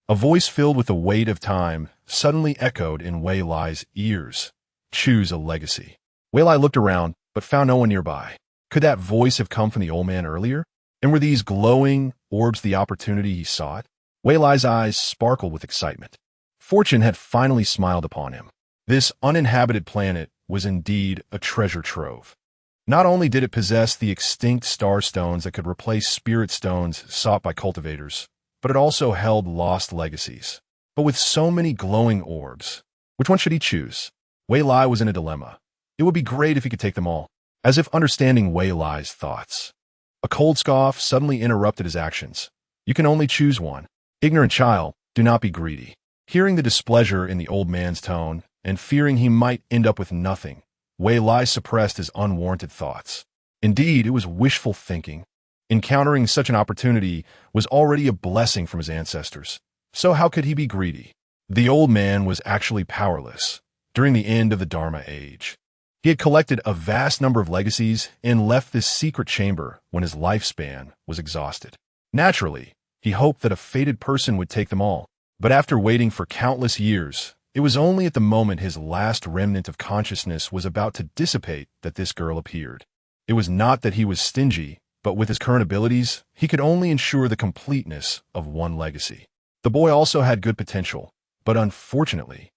[SPEAKER 1] A voice filled with the weight of time suddenly echoed in Wei Lai's ears. "Choose a legacy." Wei Lai looked around, but found no one nearby. Could that voice have come from the old man earlier? And were these glowing orbs the opportunity he sought? Wei Lai's eyes sparkled with excitement. Fortune had finally smiled upon him. This uninhabited planet was indeed a treasure trove. Not only did it possess the extinct star stones that could replace spirit stones sought by cultivators, but it also held lost legacies. But with so many glowing orbs, which one should he choose? Wei Lai was in a dilemma. It would be great if he could take them all. As if understanding Wei Lai's thoughts, A cold scoff suddenly interrupted his actions. You can only choose one. Ignorant child, do not be greedy. Hearing the displeasure in the old man's tone, and fearing he might end up with nothing, Wei Lai suppressed his unwarranted thoughts. Indeed, it was wishful thinking. Encountering such an opportunity was already a blessing from his ancestors. So how could he be greedy? The old man was actually powerless during the end of the Dharma age. He had collected a vast number of legacies and left this secret chamber when his lifespan was exhausted. Naturally, he hoped that a fated person would take them all. But after waiting for countless years, it was only at the moment his last remnant of consciousness was about to dissipate that this girl appeared. It was not that he was stingy, but with his current abilities, he could only ensure the completeness of one legacy. The boy also had good potential, but unfortunately,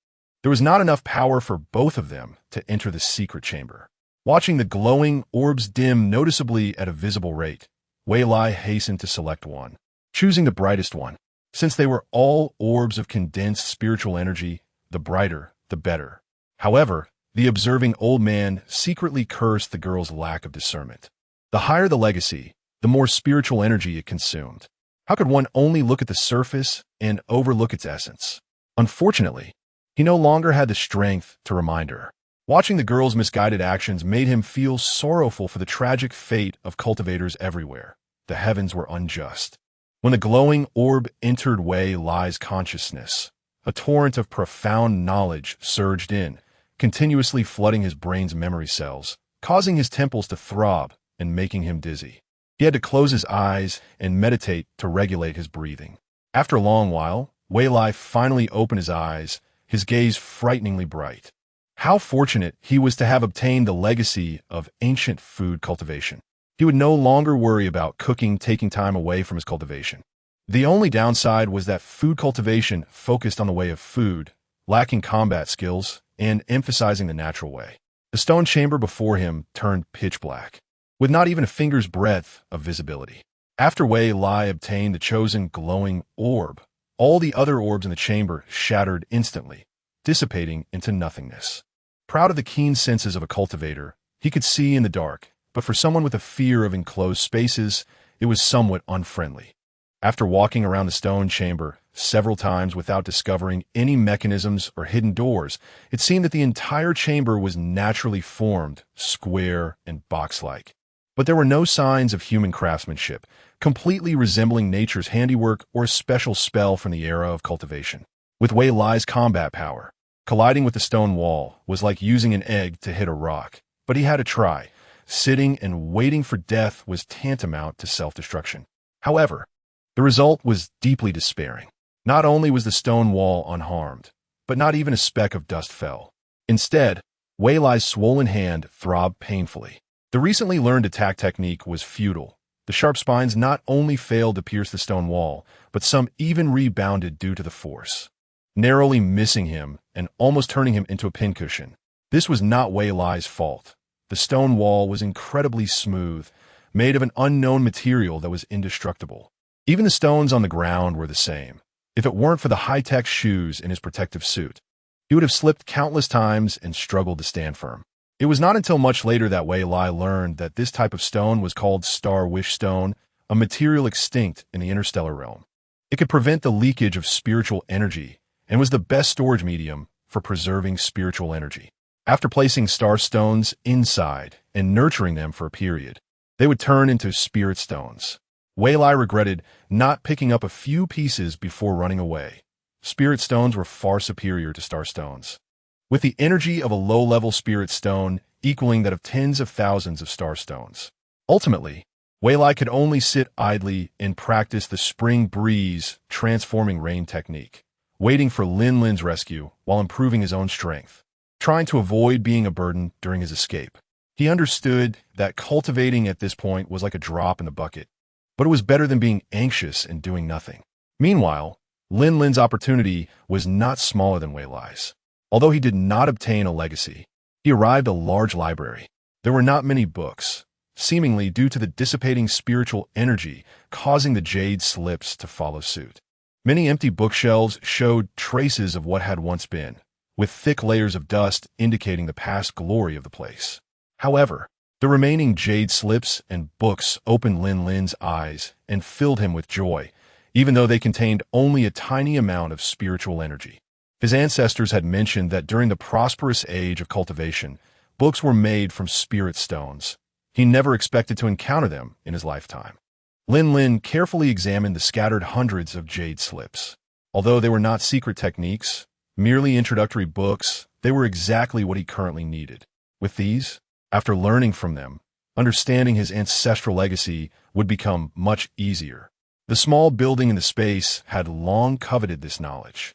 [SPEAKER 1] there was not enough power for both of them to enter the secret chamber. Watching the glowing orbs dim noticeably at a visible rate, Wei Lai hastened to select one, choosing the brightest one. Since they were all orbs of condensed spiritual energy, the brighter, the better. However, the observing old man secretly cursed the girl's lack of discernment. The higher the legacy, the more spiritual energy it consumed. How could one only look at the surface and overlook its essence? Unfortunately, he no longer had the strength to remind her. Watching the girl's misguided actions made him feel sorrowful for the tragic fate of cultivators everywhere. The heavens were unjust. When the glowing orb entered Wei Lai's consciousness, a torrent of profound knowledge surged in, continuously flooding his brain's memory cells, causing his temples to throb and making him dizzy. He had to close his eyes and meditate to regulate his breathing. After a long while, Wei Lai finally opened his eyes, his gaze frighteningly bright. How fortunate he was to have obtained the legacy of ancient food cultivation. He would no longer worry about cooking taking time away from his cultivation. The only downside was that food cultivation focused on the way of food, lacking combat skills, and emphasizing the natural way. The stone chamber before him turned pitch black, with not even a finger's breadth of visibility. After Wei Lai obtained the chosen glowing orb, all the other orbs in the chamber shattered instantly, dissipating into nothingness. Proud of the keen senses of a cultivator, he could see in the dark, but for someone with a fear of enclosed spaces, it was somewhat unfriendly. After walking around the stone chamber several times without discovering any mechanisms or hidden doors, it seemed that the entire chamber was naturally formed, square and box-like. But there were no signs of human craftsmanship, completely resembling nature's handiwork or a special spell from the era of cultivation. With Wei Lai's combat power, colliding with the stone wall was like using an egg to hit a rock. But he had to try. Sitting and waiting for death was tantamount to self-destruction. However, the result was deeply despairing. Not only was the stone wall unharmed, but not even a speck of dust fell. Instead, Wei Lai's swollen hand throbbed painfully. The recently learned attack technique was futile. The sharp spines not only failed to pierce the stone wall, but some even rebounded due to the force, narrowly missing him and almost turning him into a pincushion. This was not Wei Lai's fault. The stone wall was incredibly smooth, made of an unknown material that was indestructible. Even the stones on the ground were the same. If it weren't for the high-tech shoes in his protective suit, he would have slipped countless times and struggled to stand firm. It was not until much later that Wei Lai learned that this type of stone was called Star Wish Stone, a material extinct in the interstellar realm. It could prevent the leakage of spiritual energy and was the best storage medium for preserving spiritual energy. After placing star stones inside and nurturing them for a period, they would turn into spirit stones. Wei Lai regretted not picking up a few pieces before running away. Spirit stones were far superior to star stones, with the energy of a low-level spirit stone equaling that of tens of thousands of star stones. Ultimately, Wei Lai could only sit idly and practice the spring breeze transforming rain technique, waiting for Lin Lin's rescue while improving his own strength, trying to avoid being a burden during his escape. He understood that cultivating at this point was like a drop in the bucket, but it was better than being anxious and doing nothing. Meanwhile, Lin Lin's opportunity was not smaller than Wei Lai's. Although he did not obtain a legacy, he arrived at a large library. There were not many books, seemingly due to the dissipating spiritual energy causing the jade slips to follow suit. Many empty bookshelves showed traces of what had once been, with thick layers of dust indicating the past glory of the place. However, The remaining jade slips and books opened Lin Lin's eyes and filled him with joy, even though they contained only a tiny amount of spiritual energy. His ancestors had mentioned that during the prosperous age of cultivation, books were made from spirit stones. He never expected to encounter them in his lifetime. Lin Lin carefully examined the scattered hundreds of jade slips. Although they were not secret techniques, merely introductory books, they were exactly what he currently needed. With these, after learning from them, understanding his ancestral legacy would become much easier. The small building in the space had long coveted this knowledge,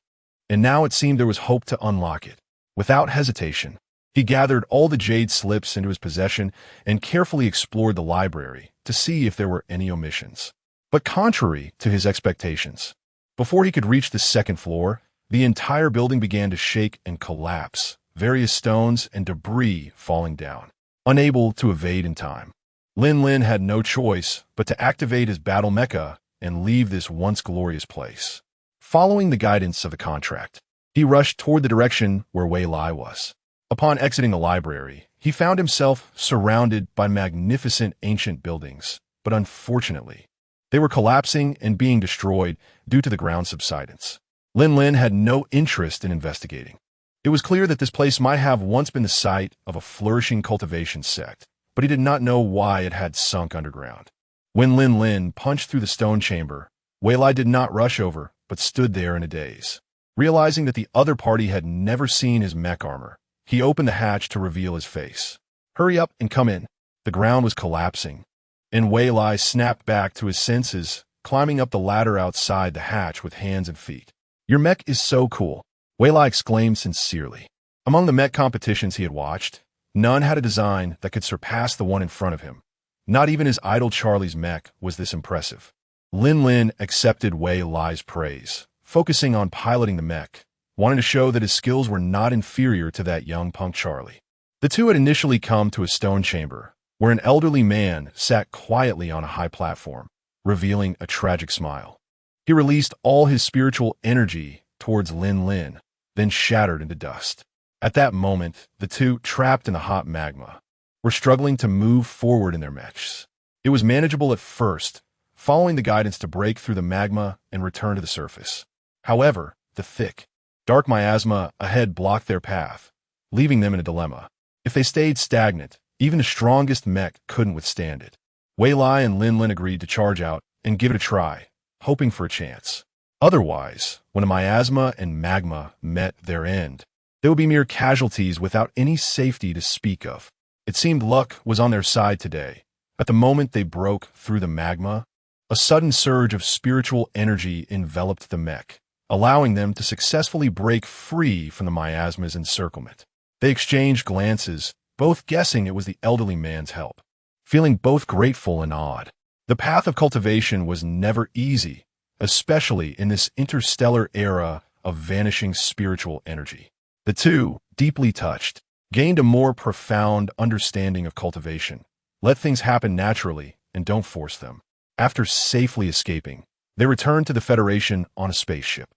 [SPEAKER 1] and now it seemed there was hope to unlock it. Without hesitation, he gathered all the jade slips into his possession and carefully explored the library to see if there were any omissions. But contrary to his expectations, before he could reach the second floor, the entire building began to shake and collapse, various stones and debris falling down. Unable to evade in time, Lin Lin had no choice but to activate his battle mecha and leave this once glorious place. Following the guidance of the contract, he rushed toward the direction where Wei Lai was. Upon exiting the library, he found himself surrounded by magnificent ancient buildings, but unfortunately, they were collapsing and being destroyed due to the ground subsidence. Lin Lin had no interest in investigating. It was clear that this place might have once been the site of a flourishing cultivation sect, but he did not know why it had sunk underground. When Lin Lin punched through the stone chamber, Wei Lai did not rush over, but stood there in a daze. Realizing that the other party had never seen his mech armor, he opened the hatch to reveal his face. "Hurry up and come in." The ground was collapsing, and Wei Lai snapped back to his senses, climbing up the ladder outside the hatch with hands and feet. "Your mech is so cool," Wei Lai exclaimed sincerely. Among the mech competitions he had watched, none had a design that could surpass the one in front of him. Not even his idol Charlie's mech was this impressive. Lin Lin accepted Wei Lai's praise, focusing on piloting the mech, wanting to show that his skills were not inferior to that young punk Charlie. The two had initially come to a stone chamber, where an elderly man sat quietly on a high platform, revealing a tragic smile. He released all his spiritual energy towards Lin Lin, then shattered into dust. At that moment, the two, trapped in the hot magma, were struggling to move forward in their mechs. It was manageable at first, following the guidance to break through the magma and return to the surface. However, the thick, dark miasma ahead blocked their path, leaving them in a dilemma. If they stayed stagnant, even the strongest mech couldn't withstand it. Wei Lai and Lin Lin agreed to charge out and give it a try, hoping for a chance. Otherwise, when the miasma and magma met their end, they would be mere casualties without any safety to speak of. It seemed luck was on their side today. At the moment they broke through the magma, a sudden surge of spiritual energy enveloped the mech, allowing them to successfully break free from the miasma's encirclement. They exchanged glances, both guessing it was the elderly man's help, feeling both grateful and awed. The path of cultivation was never easy, especially in this interstellar era of vanishing spiritual energy. The two, deeply touched, gained a more profound understanding of cultivation. Let things happen naturally and don't force them. After safely escaping, they returned to the Federation on a spaceship.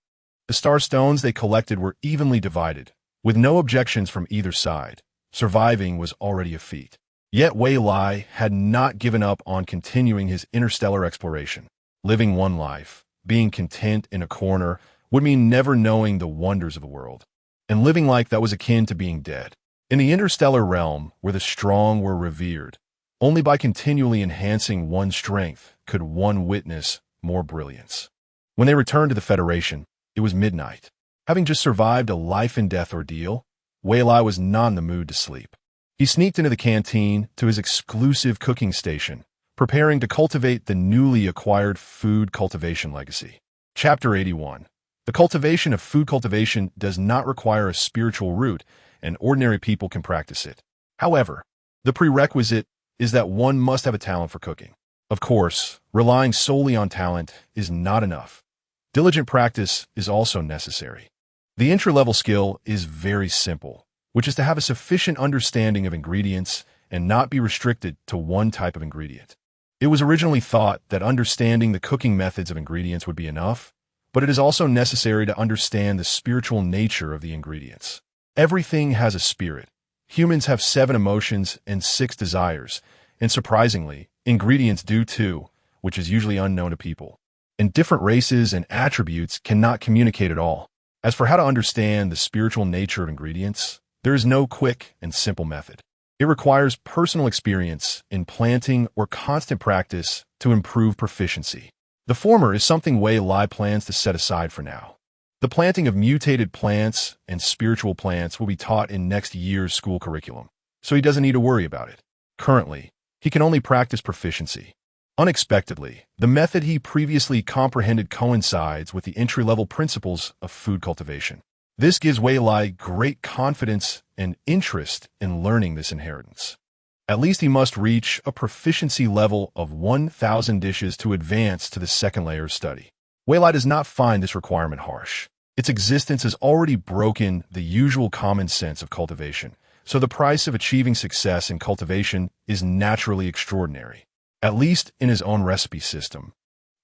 [SPEAKER 1] The star stones they collected were evenly divided, with no objections from either side. Surviving was already a feat. Yet Wei Lai had not given up on continuing his interstellar exploration. Living one life, being content in a corner, would mean never knowing the wonders of the world. And living like that was akin to being dead. In the interstellar realm, where the strong were revered, only by continually enhancing one's strength could one witness more brilliance. When they returned to the Federation, it was midnight. Having just survived a life-and-death ordeal, Wei Lai was not in the mood to sleep. He sneaked into the canteen to his exclusive cooking station, preparing to cultivate the newly acquired food cultivation legacy. Chapter 81. The cultivation of food cultivation does not require a spiritual root, and ordinary people can practice it. However, the prerequisite is that one must have a talent for cooking. Of course, relying solely on talent is not enough. Diligent practice is also necessary. The entry-level skill is very simple, which is to have a sufficient understanding of ingredients and not be restricted to one type of ingredient. It was originally thought that understanding the cooking methods of ingredients would be enough, but it is also necessary to understand the spiritual nature of the ingredients. Everything has a spirit, Humans have 7 emotions and 6 desires, and surprisingly, ingredients do too, which is usually unknown to people. And different races and attributes cannot communicate at all. As for how to understand the spiritual nature of ingredients, there is no quick and simple method. It requires personal experience in planting or constant practice to improve proficiency. The former is something Wei Lai plans to set aside for now. The planting of mutated plants and spiritual plants will be taught in next year's school curriculum, so he doesn't need to worry about it. Currently, he can only practice proficiency. Unexpectedly, the method he previously comprehended coincides with the entry-level principles of food cultivation. This gives Wei Lai great confidence and interest in learning this inheritance. At least he must reach a proficiency level of 1,000 dishes to advance to the second layer of study. Wei Lai does not find this requirement harsh. Its existence has already broken the usual common sense of cultivation, so the price of achieving success in cultivation is naturally extraordinary, at least in his own recipe system.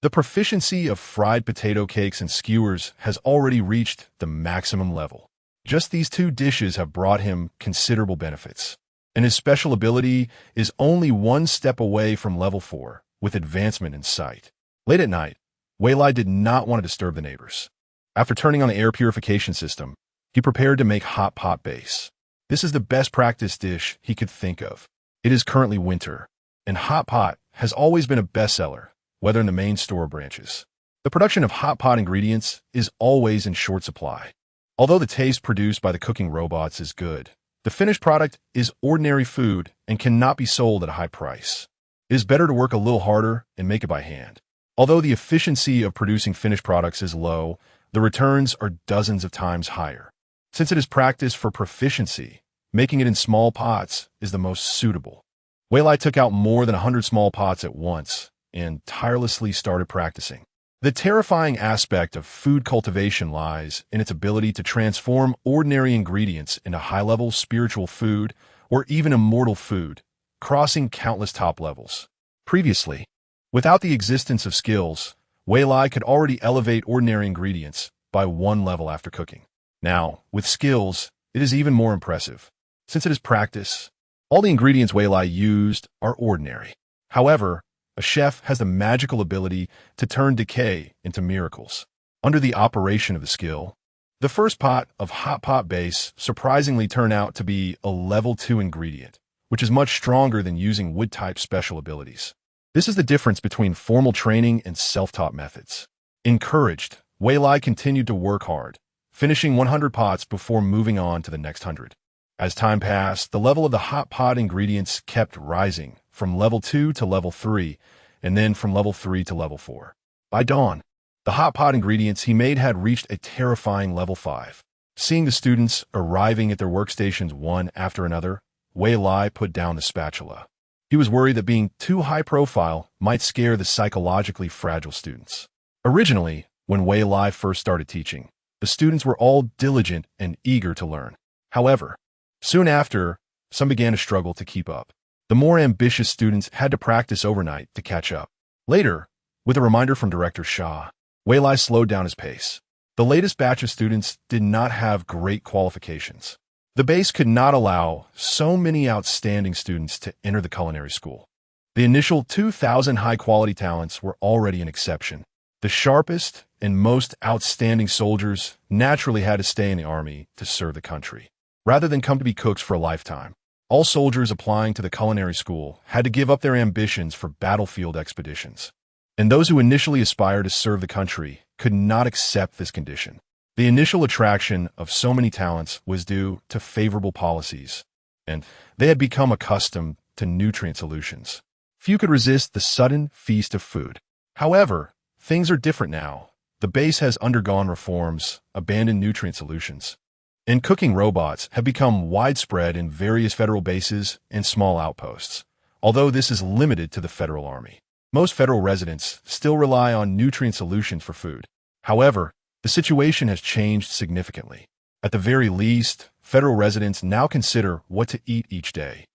[SPEAKER 1] The proficiency of fried potato cakes and skewers has already reached the maximum level. Just these 2 dishes have brought him considerable benefits, and his special ability is only 1 step away from level 4, with advancement in sight. Late at night, Wei Lai did not want to disturb the neighbors. After turning on the air purification system, he prepared to make hot pot base. This is the best practice dish he could think of. It is currently winter, and hot pot has always been a bestseller, whether in the main store or branches. The production of hot pot ingredients is always in short supply. Although the taste produced by the cooking robots is good, the finished product is ordinary food and cannot be sold at a high price. It is better to work a little harder and make it by hand. Although the efficiency of producing finished products is low, the returns are dozens of times higher. Since it is practiced for proficiency, making it in small pots is the most suitable. Wei Lai took out more than 100 small pots at once and tirelessly started practicing. The terrifying aspect of food cultivation lies in its ability to transform ordinary ingredients into high-level spiritual food or even immortal food, crossing countless top levels. Previously, without the existence of skills, Wei Lai could already elevate ordinary ingredients by 1 level after cooking. Now, with skills, it is even more impressive. Since it is practice, all the ingredients Wei Lai used are ordinary. However, a chef has the magical ability to turn decay into miracles. Under the operation of the skill, the first pot of hot pot base surprisingly turned out to be a level 2 ingredient, which is much stronger than using wood-type special abilities. This is the difference between formal training and self-taught methods. Encouraged, Wei Lai continued to work hard, finishing 100 pots before moving on to the next 100. As time passed, the level of the hot pot ingredients kept rising, from level 2 to level 3, and then from level 3 to level 4. By dawn, the hot pot ingredients he made had reached a terrifying level 5. Seeing the students arriving at their workstations one after another, Wei Lai put down the spatula. He was worried that being too high profile might scare the psychologically fragile students. Originally, when Wei Lai first started teaching, the students were all diligent and eager to learn. However, soon after, some began to struggle to keep up. The more ambitious students had to practice overnight to catch up. Later, with a reminder from Director Shah, Wei Lai slowed down his pace. The latest batch of students did not have great qualifications. The base could not allow so many outstanding students to enter the culinary school. The initial 2,000 high-quality talents were already an exception. The sharpest and most outstanding soldiers naturally had to stay in the army to serve the country, rather than come to be cooks for a lifetime. All soldiers applying to the culinary school had to give up their ambitions for battlefield expeditions. And those who initially aspired to serve the country could not accept this condition. The initial attraction of so many talents was due to favorable policies, and they had become accustomed to nutrient solutions. Few could resist the sudden feast of food. However, things are different now. The base has undergone reforms, abandoned nutrient solutions, and cooking robots have become widespread in various federal bases and small outposts, although this is limited to the federal army. Most federal residents still rely on nutrient solutions for food. However, the situation has changed significantly. At the very least, federal residents now consider what to eat each day,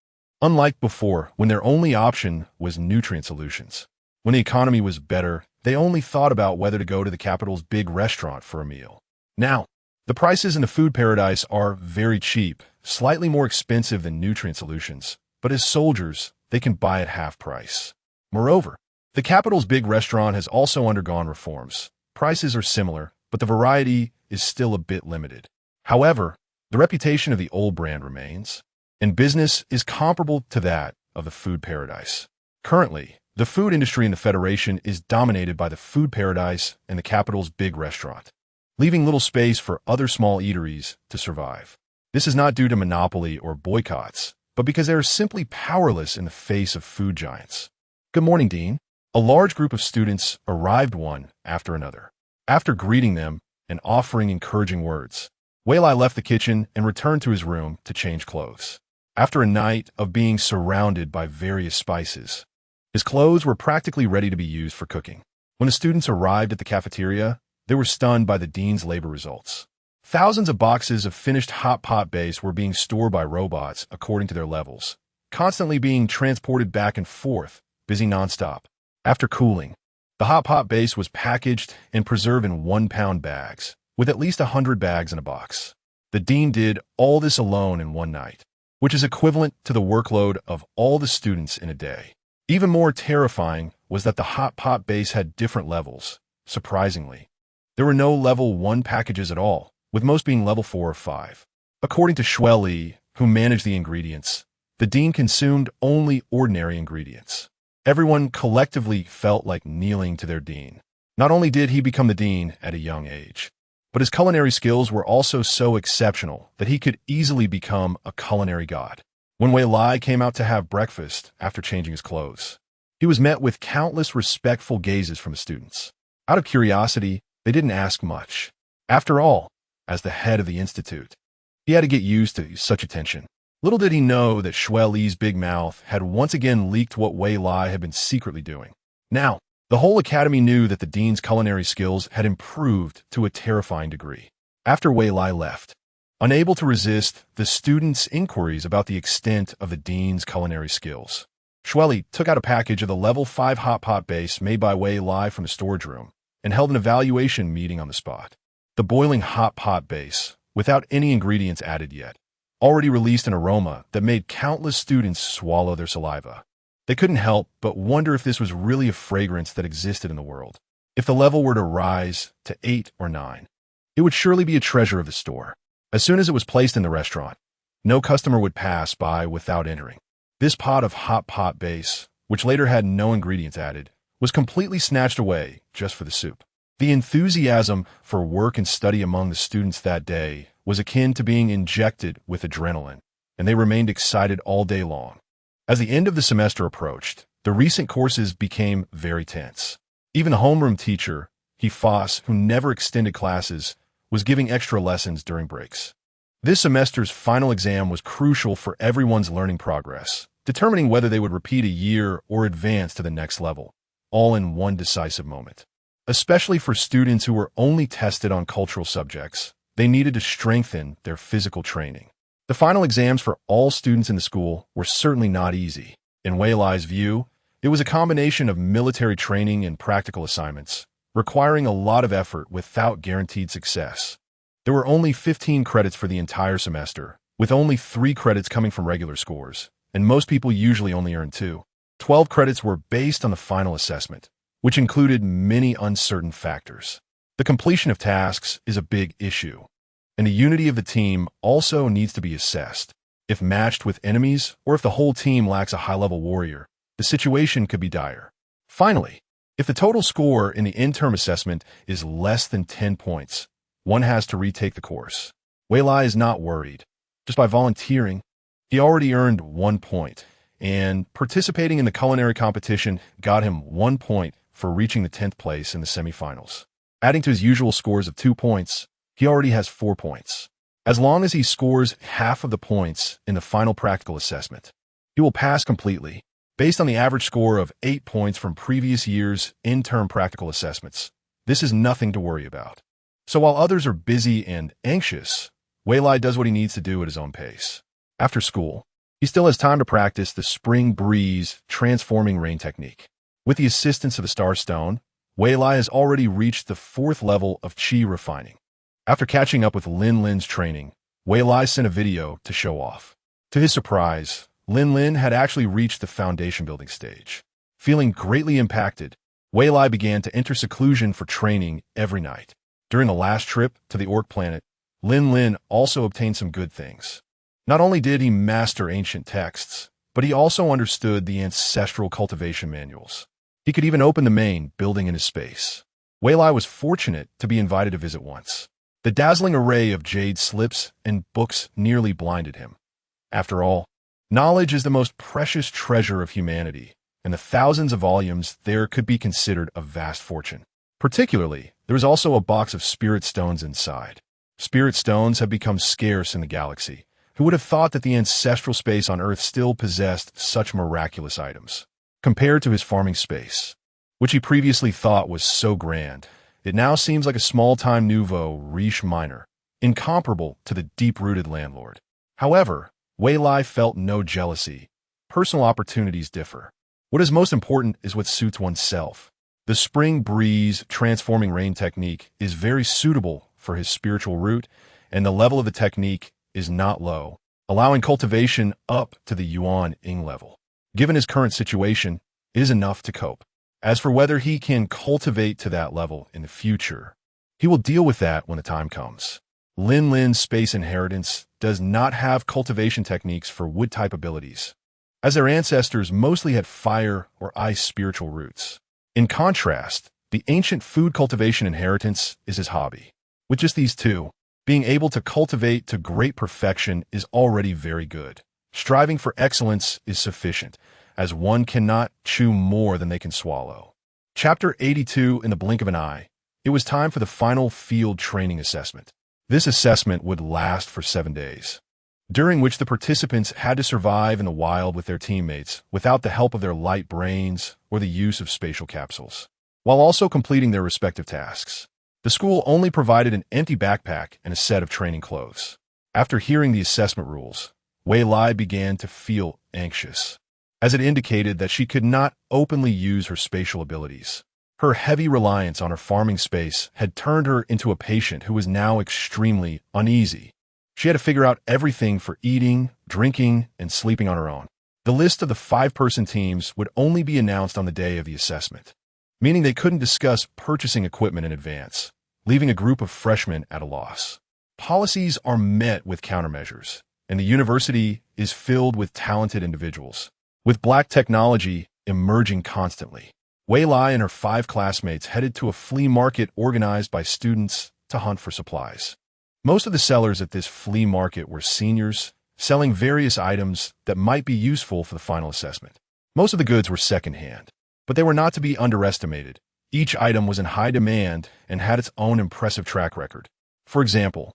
[SPEAKER 1] unlike before when their only option was nutrient solutions. When the economy was better, they only thought about whether to go to the capital's big restaurant for a meal. Now, the prices in the food paradise are very cheap, slightly more expensive than nutrient solutions, but as soldiers, they can buy at half price. Moreover, the capital's big restaurant has also undergone reforms. Prices are similar, but the variety is still a bit limited. However, the reputation of the old brand remains, and business is comparable to that of the food paradise. Currently, the food industry in the Federation is dominated by the food paradise and the capital's big restaurant, leaving little space for other small eateries to survive. This is not due to monopoly or boycotts, but because they are simply powerless in the face of food giants. Good morning, Dean. A large group of students arrived one after another. After greeting them and offering encouraging words, Wei Lai left the kitchen and returned to his room to change clothes. After a night of being surrounded by various spices, his clothes were practically ready to be used for cooking. When the students arrived at the cafeteria, they were stunned by the dean's labor results. Thousands of boxes of finished hot pot base were being stored by robots according to their levels, constantly being transported back and forth, busy nonstop. After cooling, the hot pot base was packaged and preserved in 1-pound bags, with at least 100 bags in a box. The dean did all this alone in one night, which is equivalent to the workload of all the students in a day. Even more terrifying was that the hot pot base had different levels. Surprisingly, there were no level 1 packages at all, with most being level 4 or 5. According to Li, who managed the ingredients, the dean consumed only ordinary ingredients. Everyone collectively felt like kneeling to their dean. Not only did he become the dean at a young age, but his culinary skills were also so exceptional that he could easily become a culinary god. When Wei Lai came out to have breakfast after changing his clothes, he was met with countless respectful gazes from the students. Out of curiosity, they didn't ask much. After all, as the head of the institute, he had to get used to such attention. Little did he know that Li's big mouth had once again leaked what Wei Lai had been secretly doing. Now, the whole academy knew that the dean's culinary skills had improved to a terrifying degree. After Wei Lai left, unable to resist the students' inquiries about the extent of the dean's culinary skills, Li took out a package of the level 5 hot pot base made by Wei Lai from the storage room and held an evaluation meeting on the spot. The boiling hot pot base, without any ingredients added yet, already released an aroma that made countless students swallow their saliva. They couldn't help but wonder if this was really a fragrance that existed in the world. If the level were to rise to 8 or 9, it would surely be a treasure of the store. As soon as it was placed in the restaurant, no customer would pass by without entering. This pot of hot pot base, which later had no ingredients added, was completely snatched away just for the soup. The enthusiasm for work and study among the students that day was akin to being injected with adrenaline, and they remained excited all day long. As the end of the semester approached, the recent courses became very tense. Even the homeroom teacher, Foss, who never extended classes, was giving extra lessons during breaks. This semester's final exam was crucial for everyone's learning progress, determining whether they would repeat a year or advance to the next level, all in one decisive moment. Especially for students who were only tested on cultural subjects, they needed to strengthen their physical training. The final exams for all students in the school were certainly not easy. In Wei Lai's view, it was a combination of military training and practical assignments, requiring a lot of effort without guaranteed success. There were only 15 credits for the entire semester, with only 3 credits coming from regular scores, and most people usually only earn 2. 12 credits were based on the final assessment, which included many uncertain factors. The completion of tasks is a big issue, and the unity of the team also needs to be assessed. If matched with enemies, or if the whole team lacks a high-level warrior, the situation could be dire. Finally, if the total score in the interim assessment is less than 10 points, one has to retake the course. Wei Lai is not worried. Just by volunteering, he already earned 1 point, and participating in the culinary competition got him 1 point for reaching the 10th place in the semifinals. Adding to his usual scores of 2 points, he already has 4 points. As long as he scores half of the points in the final practical assessment, he will pass completely, based on the average score of 8 points from previous year's interim practical assessments. This is nothing to worry about. So while others are busy and anxious, Wei Lai does what he needs to do at his own pace. After school, he still has time to practice the spring breeze transforming rain technique. With the assistance of the Star Stone, Wei Lai has already reached the 4th level of Qi refining. After catching up with Lin's training, Wei Lai sent a video to show off. To his surprise, Lin Lin had actually reached the foundation building stage. Feeling greatly impacted, Wei Lai began to enter seclusion for training every night. During the last trip to the Orc planet, Lin Lin also obtained some good things. Not only did he master ancient texts, but he also understood the ancestral cultivation manuals. He could even open the main building in his space. Wei Lai was fortunate to be invited to visit once. The dazzling array of jade slips and books nearly blinded him. After all, knowledge is the most precious treasure of humanity, and the thousands of volumes there could be considered a vast fortune. Particularly, there was also a box of spirit stones inside. Spirit stones have become scarce in the galaxy. Who would have thought that the ancestral space on Earth still possessed such miraculous items? Compared to his farming space, which he previously thought was so grand, it now seems like a small-time nouveau riche miner, incomparable to the deep-rooted landlord. However, Wei Lai felt no jealousy. Personal opportunities differ. What is most important is what suits oneself. The spring breeze transforming rain technique is very suitable for his spiritual root, and the level of the technique is not low, allowing cultivation up to the Yuan Ying level. Given his current situation, it is enough to cope. As for whether he can cultivate to that level in the future, he will deal with that when the time comes. Lin Lin's space inheritance does not have cultivation techniques for wood-type abilities, as their ancestors mostly had fire or ice spiritual roots. In contrast, the ancient food cultivation inheritance is his hobby. With just these two, being able to cultivate to great perfection is already very good. Striving for excellence is sufficient, as one cannot chew more than they can swallow. Chapter 82. In the blink of an eye, it was time for the final field training assessment. This assessment would last for 7 days, during which the participants had to survive in the wild with their teammates without the help of their light brains or the use of spatial capsules, while also completing their respective tasks. The school only provided an empty backpack and a set of training clothes. After hearing the assessment rules, Wei Lai began to feel anxious, as it indicated that she could not openly use her spatial abilities. Her heavy reliance on her farming space had turned her into a patient who was now extremely uneasy. She had to figure out everything for eating, drinking, and sleeping on her own. The list of the 5-person teams would only be announced on the day of the assessment, meaning they couldn't discuss purchasing equipment in advance, leaving a group of freshmen at a loss. Policies are met with countermeasures, and the university is filled with talented individuals, with black technology emerging constantly. Wei Lai and her 5 classmates headed to a flea market organized by students to hunt for supplies. Most of the sellers at this flea market were seniors, selling various items that might be useful for the final assessment. Most of the goods were secondhand, but they were not to be underestimated. Each item was in high demand and had its own impressive track record. For example,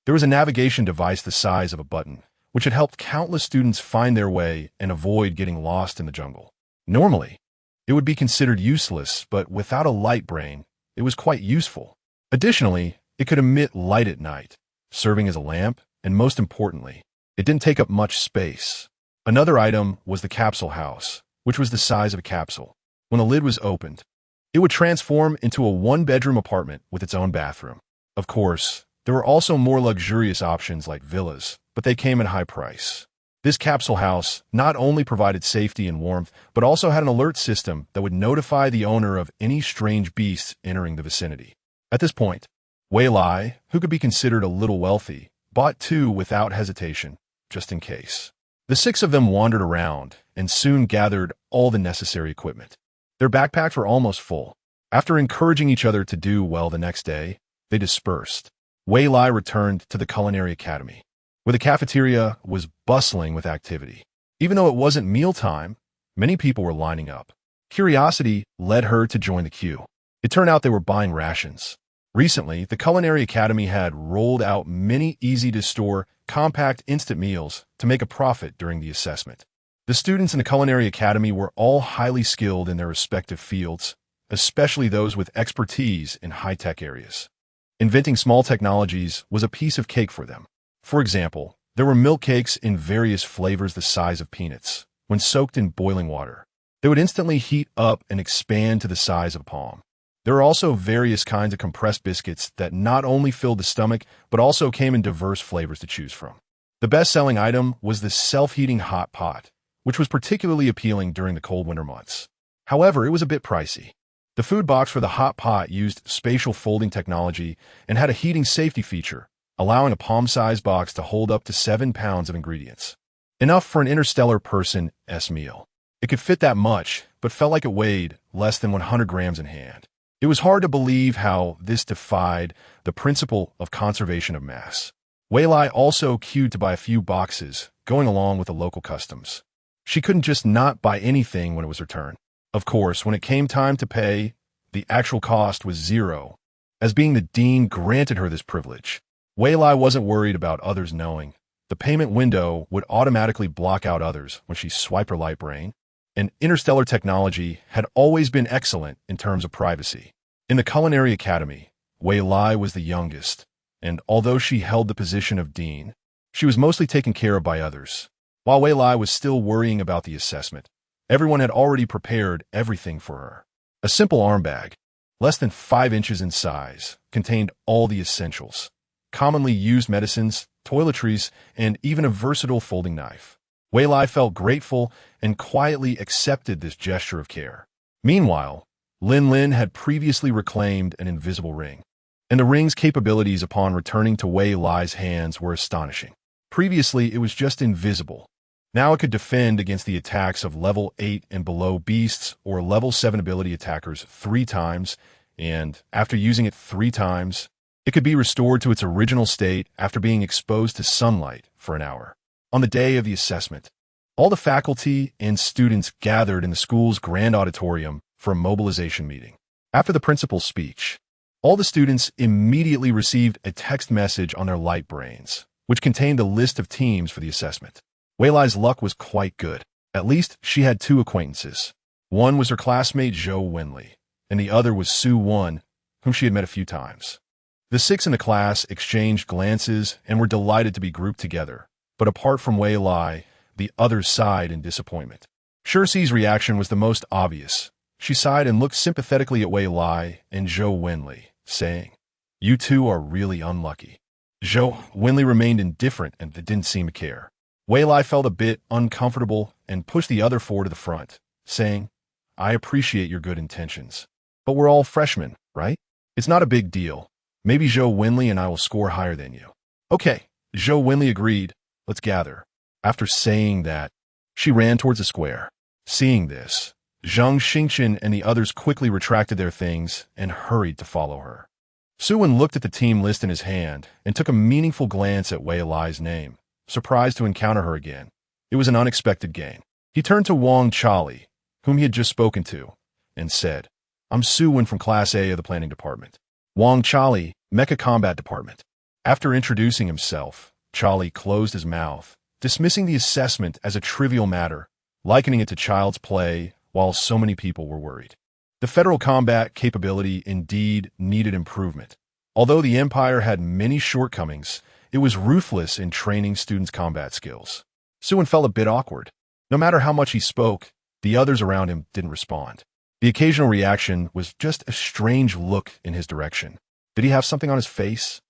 [SPEAKER 1] there was a navigation device the size of a button, which had helped countless students find their way and avoid getting lost in the jungle. Normally, it would be considered useless, but without a light brain, it was quite useful. Additionally, it could emit light at night, serving as a lamp, and most importantly, it didn't take up much space. Another item was the capsule house, which was the size of a capsule. When the lid was opened, it would transform into a 1-bedroom apartment with its own bathroom. Of course, there were also more luxurious options like villas, but they came at a high price. This capsule house not only provided safety and warmth, but also had an alert system that would notify the owner of any strange beasts entering the vicinity. At this point, Wei Lai, who could be considered a little wealthy, bought 2 without hesitation, just in case. The 6 of them wandered around and soon gathered all the necessary equipment. Their backpacks were almost full. After encouraging each other to do well the next day, they dispersed. Wei Lai returned to the Culinary Academy, where the cafeteria was bustling with activity. Even though it wasn't mealtime, many people were lining up. Curiosity led her to join the queue. It turned out they were buying rations. Recently, the Culinary Academy had rolled out many easy-to-store, compact instant meals to make a profit during the assessment. The students in the Culinary Academy were all highly skilled in their respective fields, especially those with expertise in high-tech areas. Inventing small technologies was a piece of cake for them. For example, there were milk cakes in various flavors the size of peanuts. When soaked in boiling water, they would instantly heat up and expand to the size of a palm. There are also various kinds of compressed biscuits that not only filled the stomach, but also came in diverse flavors to choose from. The best-selling item was the self-heating hot pot, which was particularly appealing during the cold winter months. However, it was a bit pricey. The food box for the hot pot used spatial folding technology and had a heating safety feature, allowing a palm-sized box to hold up to 7 pounds of ingredients. Enough for an interstellar person's meal. It could fit that much, but felt like it weighed less than 100 grams in hand. It was hard to believe how this defied the principle of conservation of mass. Wei Lai also queued to buy a few boxes, going along with the local customs. She couldn't just not buy anything when it was returned. Of course, when it came time to pay, the actual cost was zero. As being the dean granted her this privilege, Wei Lai wasn't worried about others knowing. The payment window would automatically block out others when she swiped her light brain, and interstellar technology had always been excellent in terms of privacy. In the Culinary Academy, Wei Lai was the youngest, and although she held the position of dean, she was mostly taken care of by others. While Wei Lai was still worrying about the assessment, everyone had already prepared everything for her. A simple arm bag, less than 5 inches in size, contained all the essentials: commonly used medicines, toiletries, and even a versatile folding knife. Wei Lai felt grateful and quietly accepted this gesture of care. Meanwhile, Lin Lin had previously reclaimed an invisible ring, and the ring's capabilities upon returning to Wei Lai's hands were astonishing. Previously, it was just invisible. Now it could defend against the attacks of level 8 and below beasts or level 7 ability attackers 3 times, and after using it 3 times, it could be restored to its original state after being exposed to sunlight for an hour. On the day of the assessment, all the faculty and students gathered in the school's grand auditorium for a mobilization meeting. After the principal's speech, all the students immediately received a text message on their light brains, which contained a list of teams for the assessment. Wei Lai's luck was quite good. At least she had 2 acquaintances. One was her classmate Zhou Wenli, and the other was Su Wen, whom she had met a few times. The 6 in the class exchanged glances and were delighted to be grouped together, but apart from Wei Lai, the others sighed in disappointment. Shirsi's reaction was the most obvious. She sighed and looked sympathetically at Wei Lai and Zhou Wenli, saying, "You two are really unlucky." Zhou Wenli remained indifferent and didn't seem to care. Wei Lai felt a bit uncomfortable and pushed the other 4 to the front, saying, "I appreciate your good intentions, but we're all freshmen, right? It's not a big deal. Maybe Zhou Wenli and I will score higher than you." "Okay," Zhou Wenli agreed. "Let's gather." After saying that, she ran towards the square. Seeing this, Zhang Xingqian and the others quickly retracted their things and hurried to follow her. Suwen looked at the team list in his hand and took a meaningful glance at Wei Lai's name, surprised to encounter her again. It was an unexpected gain. He turned to Wang Chali, whom he had just spoken to, and said, "I'm Suwen from Class A of the Planning Department." Wang Chali, Mecha Combat Department. After introducing himself, Chali closed his mouth, dismissing the assessment as a trivial matter, likening it to child's play while so many people were worried. The federal combat capability indeed needed improvement. Although the Empire had many shortcomings, it was ruthless in training students' combat skills. Suwen felt a bit awkward. No matter how much he spoke, the others around him didn't respond. The occasional reaction was just a strange look in his direction. Did he have something on his face?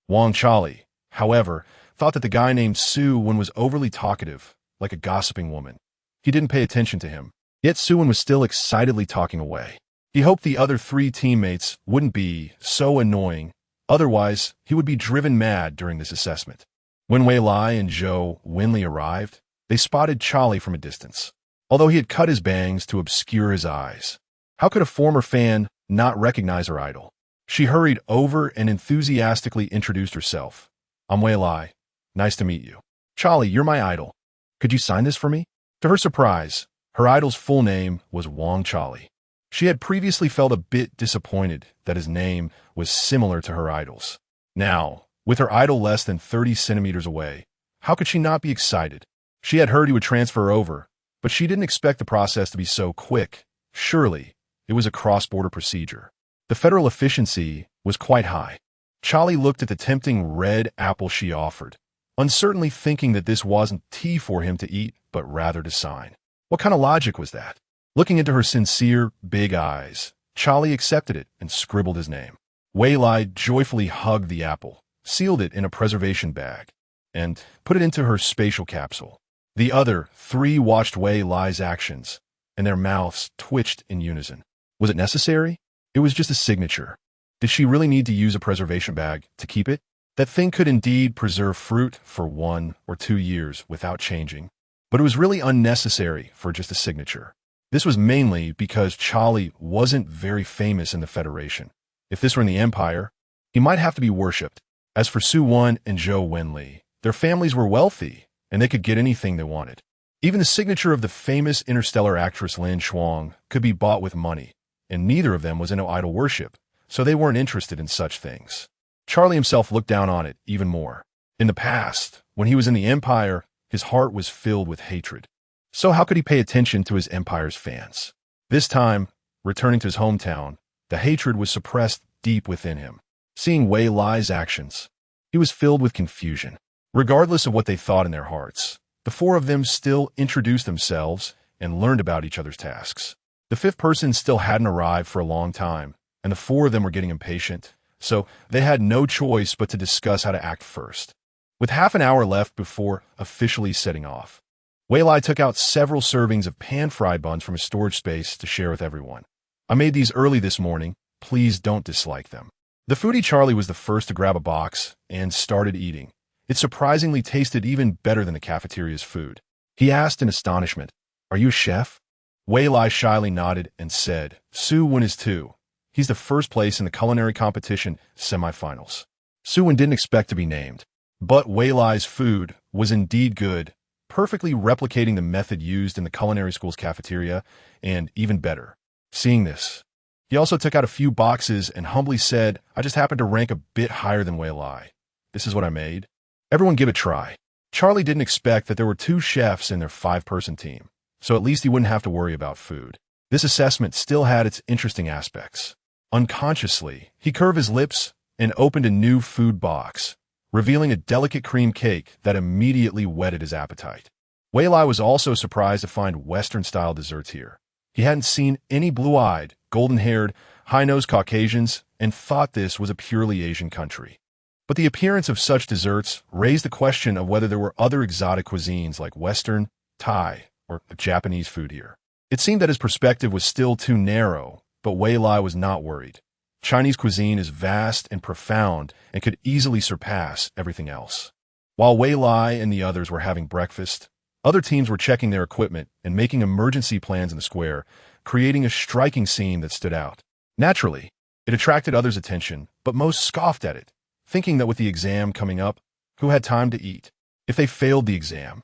[SPEAKER 1] Wang Chali, however, thought that the guy named Suwen was overly talkative, like a gossiping woman. He didn't pay attention to him, yet Suwen was still excitedly talking away. He hoped the other 3 teammates wouldn't be so annoying. Otherwise, he would be driven mad during this assessment. When Wei Lai and Zhou Wenli arrived, they spotted Chali from a distance, although he had cut his bangs to obscure his eyes. How could a former fan not recognize her idol? She hurried over and enthusiastically introduced herself. "I'm Wei Lai. Nice to meet you." "Chali, you're my idol. Could you sign this for me?" To her surprise, her idol's full name was Wang Chali. She had previously felt a bit disappointed that his name was similar to her idol's. Now, with her idol less than 30 centimeters away, how could she not be excited? She had heard he would transfer over, but she didn't expect the process to be so quick. Surely, it was a cross-border procedure. The federal efficiency was quite high. Chali looked at the tempting red apple she offered, uncertainly thinking that this wasn't tea for him to eat, but rather to sign. What kind of logic was that? Looking into her sincere, big eyes, Charlie accepted it and scribbled his name. Wei Lai joyfully hugged the apple, sealed it in a preservation bag, and put it into her spatial capsule. The other three watched Wei Lai's actions, and their mouths twitched in unison. Was it necessary? It was just a signature. Did she really need to use a preservation bag to keep it? That thing could indeed preserve fruit for 1 or 2 years without changing, but it was really unnecessary for just a signature. This was mainly because Charlie wasn't very famous in the Federation. If this were in the Empire, he might have to be worshipped. As for Su Wen and Zhou Wenli, their families were wealthy, and they could get anything they wanted. Even the signature of the famous interstellar actress Lin Shuang could be bought with money, and neither of them was into idol worship, so they weren't interested in such things. Charlie himself looked down on it even more. In the past, when he was in the Empire, his heart was filled with hatred. So how could he pay attention to his Empire's fans? This time, returning to his hometown, the hatred was suppressed deep within him. Seeing Wei Lai's actions, he was filled with confusion. Regardless of what they thought in their hearts, the four of them still introduced themselves and learned about each other's tasks. The fifth person still hadn't arrived for a long time, and the four of them were getting impatient, so they had no choice but to discuss how to act first. With half an hour left before officially setting off, Wei Lai took out several servings of pan-fried buns from his storage space to share with everyone. I made these early this morning. Please don't dislike them. The foodie Charlie was the first to grab a box and started eating. It surprisingly tasted even better than the cafeteria's food. He asked in astonishment, "Are you a chef?" Wei Lai shyly nodded and said, "Su Wen is too. He's the first place in the culinary competition semifinals." Su Wen didn't expect to be named, but Wei Lai's food was indeed good, perfectly replicating the method used in the culinary school's cafeteria, and even better. Seeing this, he also took out a few boxes and humbly said, "I just happened to rank a bit higher than Wei Lai. This is what I made. Everyone give it a try." Charlie didn't expect that there were 2 chefs in their 5-person team, so at least he wouldn't have to worry about food. This assessment still had its interesting aspects. Unconsciously, he curved his lips and opened a new food box, revealing a delicate cream cake that immediately whetted his appetite. Wei Lai was also surprised to find Western-style desserts here. He hadn't seen any blue-eyed, golden-haired, high-nosed Caucasians and thought this was a purely Asian country. But the appearance of such desserts raised the question of whether there were other exotic cuisines like Western, Thai, or Japanese food here. It seemed that his perspective was still too narrow, but Wei Lai was not worried. Chinese cuisine is vast and profound and could easily surpass everything else. While Wei Lai and the others were having breakfast, other teams were checking their equipment and making emergency plans in the square, creating a striking scene that stood out. Naturally, it attracted others' attention, but most scoffed at it, thinking that with the exam coming up, who had time to eat? If they failed the exam,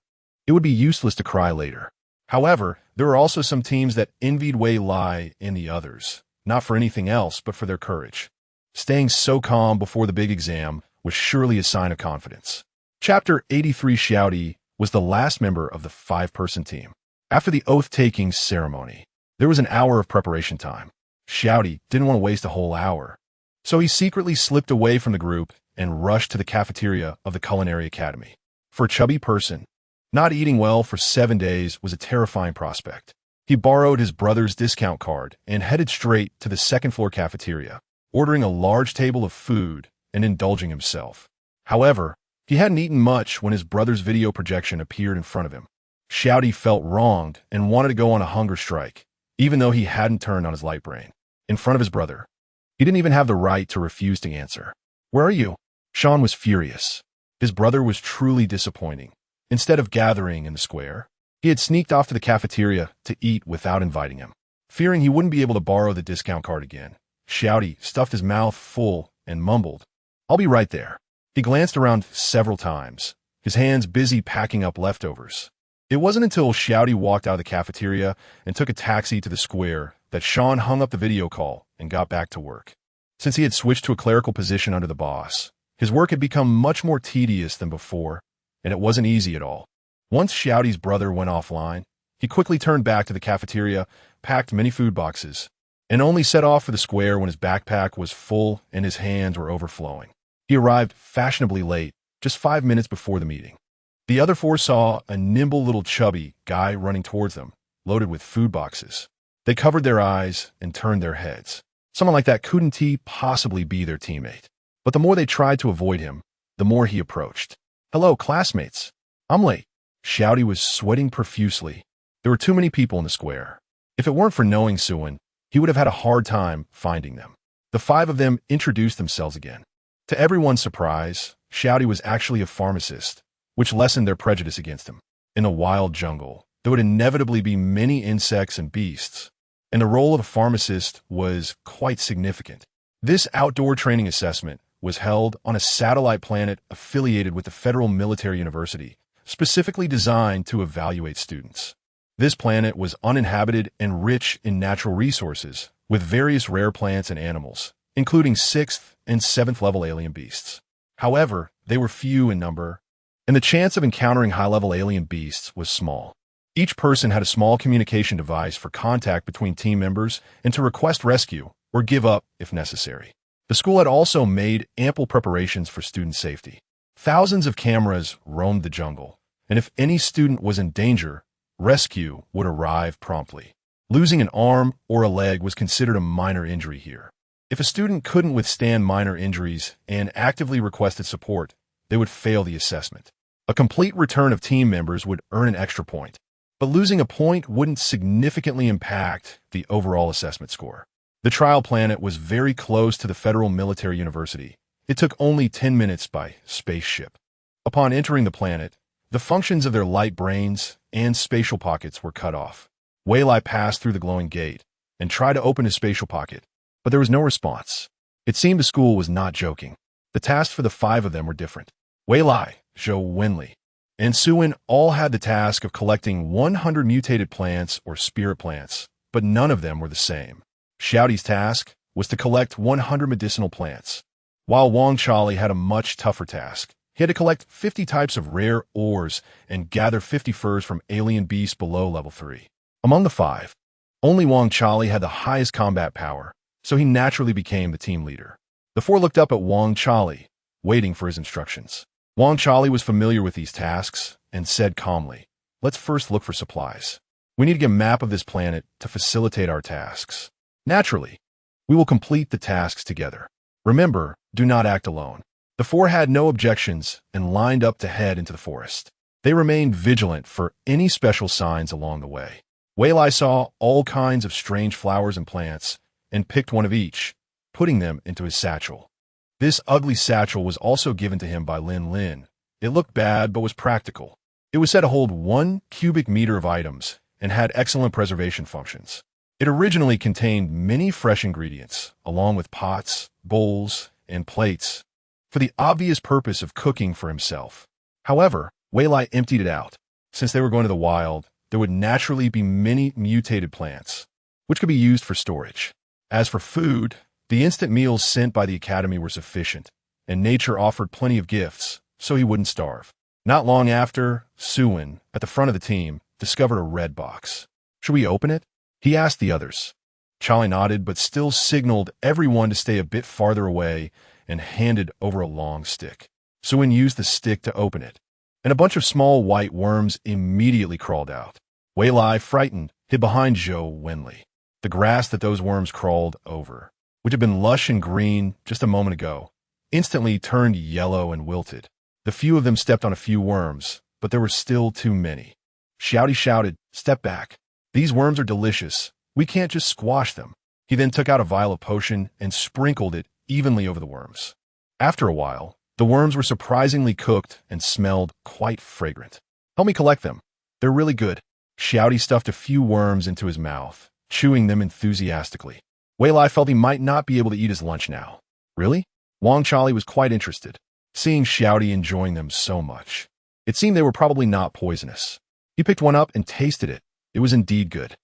[SPEAKER 1] it would be useless to cry later. However, there were also some teams that envied Wei Lai and the others, not for anything else but for their courage. Staying so calm before the big exam was surely a sign of confidence. Chapter 83 Xiaodi was the last member of the 5-person team. After the oath-taking ceremony, there was an hour of preparation time. Xiaodi didn't want to waste a whole hour, so he secretly slipped away from the group and rushed to the cafeteria of the Culinary Academy. For a chubby person, not eating well for 7 days was a terrifying prospect. He borrowed his brother's discount card and headed straight to the second-floor cafeteria, ordering a large table of food and indulging himself. However, he hadn't eaten much when his brother's video projection appeared in front of him. Xiaodi felt wronged and wanted to go on a hunger strike, even though he hadn't turned on his light brain. In front of his brother, he didn't even have the right to refuse to answer. "Where are you?" Sean was furious. His brother was truly disappointing. Instead of gathering in the square, he had sneaked off to the cafeteria to eat without inviting him. Fearing he wouldn't be able to borrow the discount card again, Xiaodi stuffed his mouth full and mumbled, "I'll be right there." He glanced around several times, his hands busy packing up leftovers. It wasn't until Xiaodi walked out of the cafeteria and took a taxi to the square that Sean hung up the video call and got back to work. Since he had switched to a clerical position under the boss, his work had become much more tedious than before, and it wasn't easy at all. Once Xiaodi's brother went offline, he quickly turned back to the cafeteria, packed many food boxes, and only set off for the square when his backpack was full and his hands were overflowing. He arrived fashionably late, just 5 minutes before the meeting. The other 4 saw a nimble little chubby guy running towards them, loaded with food boxes. They covered their eyes and turned their heads. Someone like that couldn't he possibly be their teammate? But the more they tried to avoid him, the more he approached. "Hello, classmates. I'm late." Shouty was sweating profusely. There were too many people in the square. If it weren't for knowing Suin, he would have had a hard time finding them. The five of them introduced themselves again. To everyone's surprise, Shouty was actually a pharmacist, which lessened their prejudice against him. In the wild jungle, there would inevitably be many insects and beasts, and the role of a pharmacist was quite significant. This outdoor training assessment was held on a satellite planet affiliated with the Federal Military University, specifically designed to evaluate students. This planet was uninhabited and rich in natural resources, with various rare plants and animals, including 6th and 7th level alien beasts. However, they were few in number, and the chance of encountering high-level alien beasts was small. Each person had a small communication device for contact between team members and to request rescue or give up if necessary. The school had also made ample preparations for student safety. Thousands of cameras roamed the jungle, and if any student was in danger, rescue would arrive promptly. Losing an arm or a leg was considered a minor injury here. If a student couldn't withstand minor injuries and actively requested support, they would fail the assessment. A complete return of team members would earn an extra point, but losing a point wouldn't significantly impact the overall assessment score. The trial planet was very close to the Federal Military University. It took only 10 minutes by spaceship. Upon entering the planet, the functions of their light brains and spatial pockets were cut off. Waylai passed through the glowing gate and tried to open his spatial pocket, but there was no response. It seemed the school was not joking. The tasks for the five of them were different. Waylai, Zhou Wenli, and Suin all had the task of collecting 100 mutated plants or spirit plants, but none of them were the same. Shouty's task was to collect 100 medicinal plants, while Wang Chali had a much tougher task. He had to collect 50 types of rare ores and gather 50 furs from alien beasts below level 3. Among the five, only Wang Chali had the highest combat power, so he naturally became the team leader. The four looked up at Wang Chali, waiting for his instructions. Wang Chali was familiar with these tasks and said calmly, "Let's first look for supplies. We need to get a map of this planet to facilitate our tasks. Naturally, we will complete the tasks together. Remember, do not act alone." The four had no objections and lined up to head into the forest. They remained vigilant for any special signs along the way. Waylai saw all kinds of strange flowers and plants and picked one of each, putting them into his satchel. This ugly satchel was also given to him by Lin Lin. It looked bad but was practical. It was said to hold 1 cubic meter of items and had excellent preservation functions. It originally contained many fresh ingredients, along with pots, bowls, and plates, for the obvious purpose of cooking for himself. However, Waylai emptied it out. Since they were going to the wild, there would naturally be many mutated plants, which could be used for storage. As for food, the instant meals sent by the academy were sufficient, and nature offered plenty of gifts, so he wouldn't starve. Not long after, Suin, at the front of the team, discovered a red box. "Should we open it?" he asked the others. Charlie nodded, but still signaled everyone to stay a bit farther away and handed over a long stick. Suin used the stick to open it, and a bunch of small white worms immediately crawled out. Waylai, frightened, hid behind Zhou Wenli. The grass that those worms crawled over, which had been lush and green just a moment ago, instantly turned yellow and wilted. The few of them stepped on a few worms, but there were still too many. Shouty shouted, "Step back. These worms are delicious. We can't just squash them." He then took out a vial of potion and sprinkled it evenly over the worms. After a while, the worms were surprisingly cooked and smelled quite fragrant. "Help me collect them. They're really good." Shouty stuffed a few worms into his mouth, chewing them enthusiastically. Waylai felt he might not be able to eat his lunch now. "Really?" Wang Chali was quite interested, seeing Shouty enjoying them so much. It seemed they were probably not poisonous. He picked one up and tasted it. It was indeed good.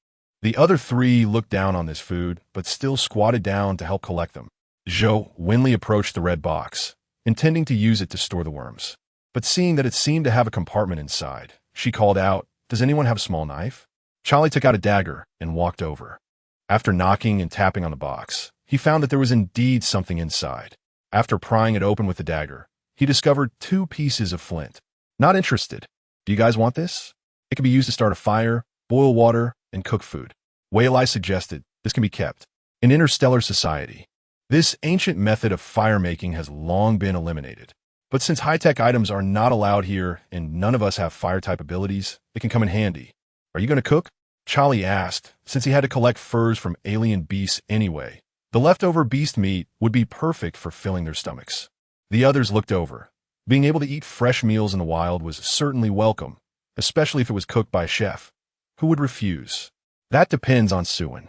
[SPEAKER 1] The other three looked down on this food, but still squatted down to help collect them. Zhou Wenli approached the red box, intending to use it to store the worms. But seeing that it seemed to have a compartment inside, she called out, "Does anyone have a small knife?" Charlie took out a dagger and walked over. After knocking and tapping on the box, he found that there was indeed something inside. After prying it open with the dagger, he discovered 2 pieces of flint. "Not interested. Do you guys want this? It can be used to start a fire, boil water, and cook food." Wei Lai suggested this can be kept in interstellar society. This ancient method of fire-making has long been eliminated. But since high-tech items are not allowed here and none of us have fire-type abilities, it can come in handy. Are you going to cook? Charlie asked, since he had to collect furs from alien beasts anyway. The leftover beast meat would be perfect for filling their stomachs. The others looked over. Being able to eat fresh meals in the wild was certainly welcome, especially if it was cooked by a chef. Who would refuse? That depends on Suin.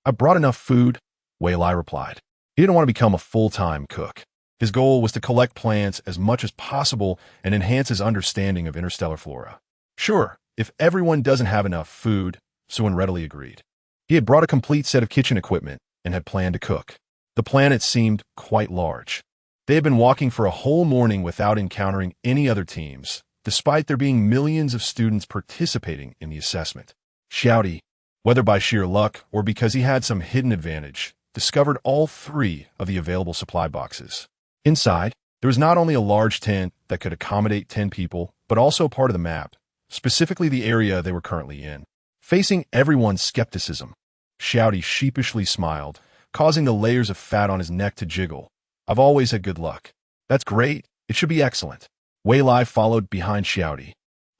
[SPEAKER 1] I brought enough food, Wei Lai replied. He didn't want to become a full-time cook. His goal was to collect plants as much as possible and enhance his understanding of interstellar flora. Sure, if everyone doesn't have enough food, Suin readily agreed. He had brought a complete set of kitchen equipment and had planned to cook. The planet seemed quite large. They had been walking for a whole morning without encountering any other teams, despite there being millions of students participating in the assessment. Xiaodi, whether by sheer luck or because he had some hidden advantage, discovered all 3 of the available supply boxes. Inside, there was not only a large tent that could accommodate 10 people, but also part of the map, specifically the area they were currently in. Facing everyone's skepticism, Xiaodi sheepishly smiled, causing the layers of fat on his neck to jiggle. I've always had good luck. That's great. It should be excellent. Wei Lai followed behind Xiaodi,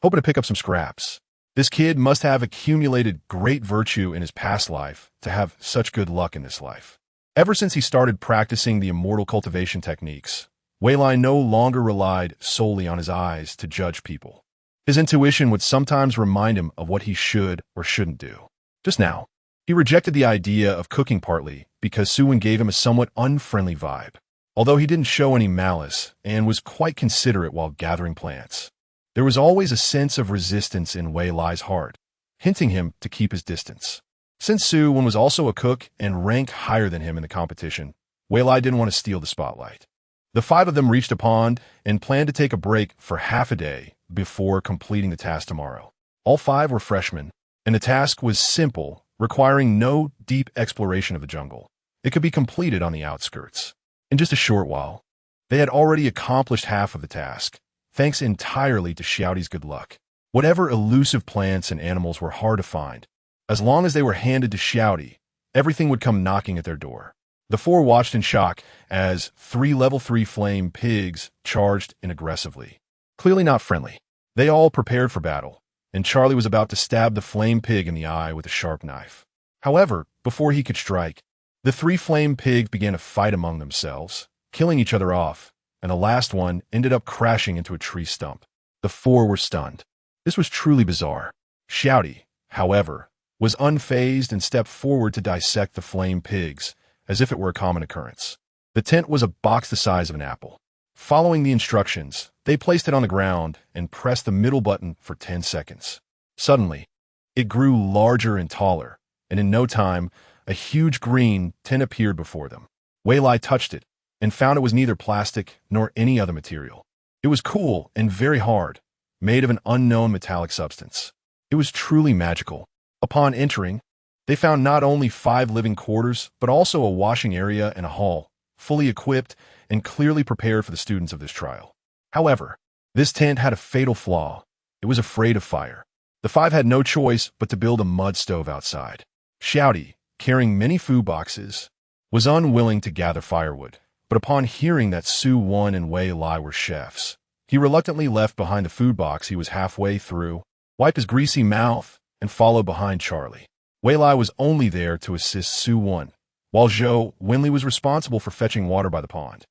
[SPEAKER 1] hoping to pick up some scraps. This kid must have accumulated great virtue in his past life to have such good luck in this life. Ever since he started practicing the immortal cultivation techniques, Wei Lai no longer relied solely on his eyes to judge people. His intuition would sometimes remind him of what he should or shouldn't do. Just now, he rejected the idea of cooking partly because Suin gave him a somewhat unfriendly vibe, although he didn't show any malice and was quite considerate while gathering plants. There was always a sense of resistance in Wei Lai's heart, hinting him to keep his distance. Since Suin was also a cook and ranked higher than him in the competition, Wei Lai didn't want to steal the spotlight. The 5 of them reached a pond and planned to take a break for half a day before completing the task tomorrow. All 5 were freshmen, and the task was simple, requiring no deep exploration of the jungle. It could be completed on the outskirts. In just a short while, they had already accomplished half of the task, thanks entirely to Xiaodi's good luck. Whatever elusive plants and animals were hard to find, as long as they were handed to Xiaodi, everything would come knocking at their door. The 4 watched in shock as 3 level 3 flame pigs charged in aggressively. Clearly not friendly. They all prepared for battle, and Charlie was about to stab the flame pig in the eye with a sharp knife. However, before he could strike, the 3 flame pigs began to fight among themselves, killing each other off, and the last one ended up crashing into a tree stump. The 4 were stunned. This was truly bizarre. Xiaodi, however, was unfazed and stepped forward to dissect the flame pigs, as if it were a common occurrence. The tent was a box the size of an apple. Following the instructions, they placed it on the ground and pressed the middle button for 10 seconds. Suddenly, it grew larger and taller, and in no time, a huge green tent appeared before them. Wei Lai touched it and found it was neither plastic nor any other material. It was cool and very hard, made of an unknown metallic substance. It was truly magical. Upon entering, they found not only 5 living quarters, but also a washing area and a hall, fully equipped and clearly prepared for the students of this trial. However, this tent had a fatal flaw. It was afraid of fire. The 5 had no choice but to build a mud stove outside. Xiaodi, carrying many food boxes, was unwilling to gather firewood, but upon hearing that Su-Won and Wei Lai were chefs, he reluctantly left behind the food box he was halfway through, wiped his greasy mouth, and followed behind Charlie. Wei Lai was only there to assist Su-Won, while Zhou Winley was responsible for fetching water by the pond.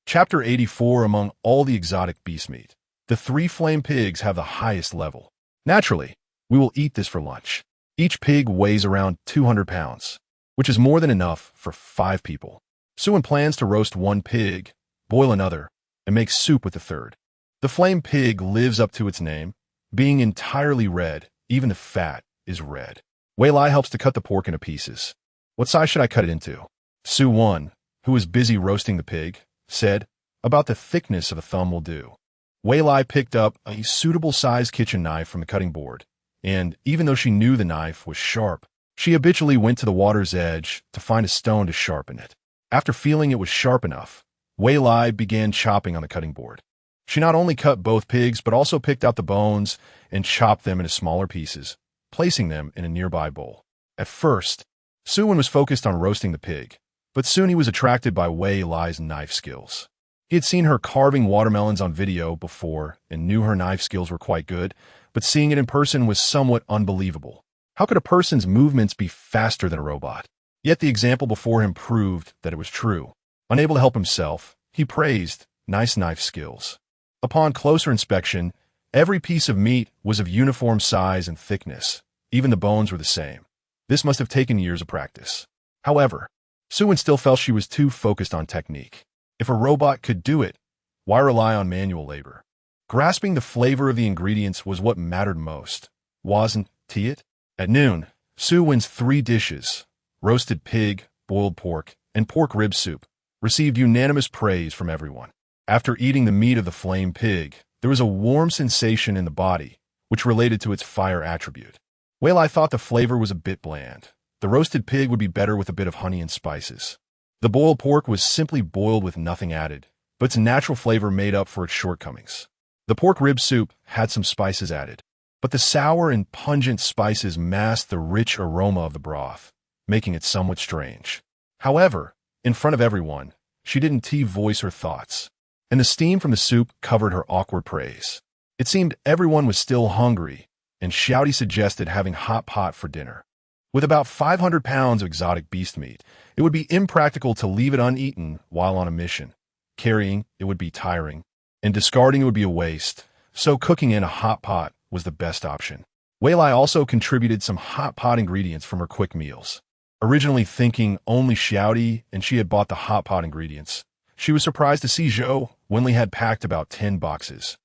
[SPEAKER 1] Chapter 84. Among all the exotic beast meat, the 3 flame pigs have the highest level. Naturally, we will eat this for lunch. Each pig weighs around 200 pounds, which is more than enough for 5 people. Suin plans to roast 1 pig, boil another, and make soup with the 3rd. The flame pig lives up to its name, being entirely red. Even the fat is red. Wei Lai helps to cut the pork into pieces. What size should I cut it into? Su-Won, who was busy roasting the pig, said, about the thickness of a thumb will do. Wei Lai picked up a suitable sized kitchen knife from the cutting board, and even though she knew the knife was sharp, she habitually went to the water's edge to find a stone to sharpen it. After feeling it was sharp enough, Wei Lai began chopping on the cutting board. She not only cut both pigs, but also picked out the bones and chopped them into smaller pieces, placing them in a nearby bowl. At first, Suwon was focused on roasting the pig, but soon he was attracted by Wei Lai's knife skills. He had seen her carving watermelons on video before and knew her knife skills were quite good, but seeing it in person was somewhat unbelievable. How could a person's movements be faster than a robot? Yet the example before him proved that it was true. Unable to help himself, he praised nice knife skills. Upon closer inspection, every piece of meat was of uniform size and thickness. Even the bones were the same. This must have taken years of practice. However, Suwon still felt she was too focused on technique. If a robot could do it, why rely on manual labor? Grasping the flavor of the ingredients was what mattered most, wasn't it? At noon, Suwon's 3 dishes, roasted pig, boiled pork, and pork rib soup, received unanimous praise from everyone. After eating the meat of the flame pig, there was a warm sensation in the body, which related to its fire attribute. Wei Lai thought the flavor was a bit bland. The roasted pig would be better with a bit of honey and spices. The boiled pork was simply boiled with nothing added, but its natural flavor made up for its shortcomings. The pork rib soup had some spices added, but the sour and pungent spices masked the rich aroma of the broth, making it somewhat strange. However, in front of everyone, she didn't voice her thoughts, and the steam from the soup covered her awkward praise. It seemed everyone was still hungry, and Shouty suggested having hot pot for dinner. With about 500 pounds of exotic beast meat, it would be impractical to leave it uneaten while on a mission. Carrying it would be tiring, and discarding it would be a waste, so cooking in a hot pot was the best option. Wei Lai also contributed some hot pot ingredients from her quick meals. Originally thinking only Shouty and she had bought the hot pot ingredients, she was surprised to see Zhou Wenli had packed about 10 boxes.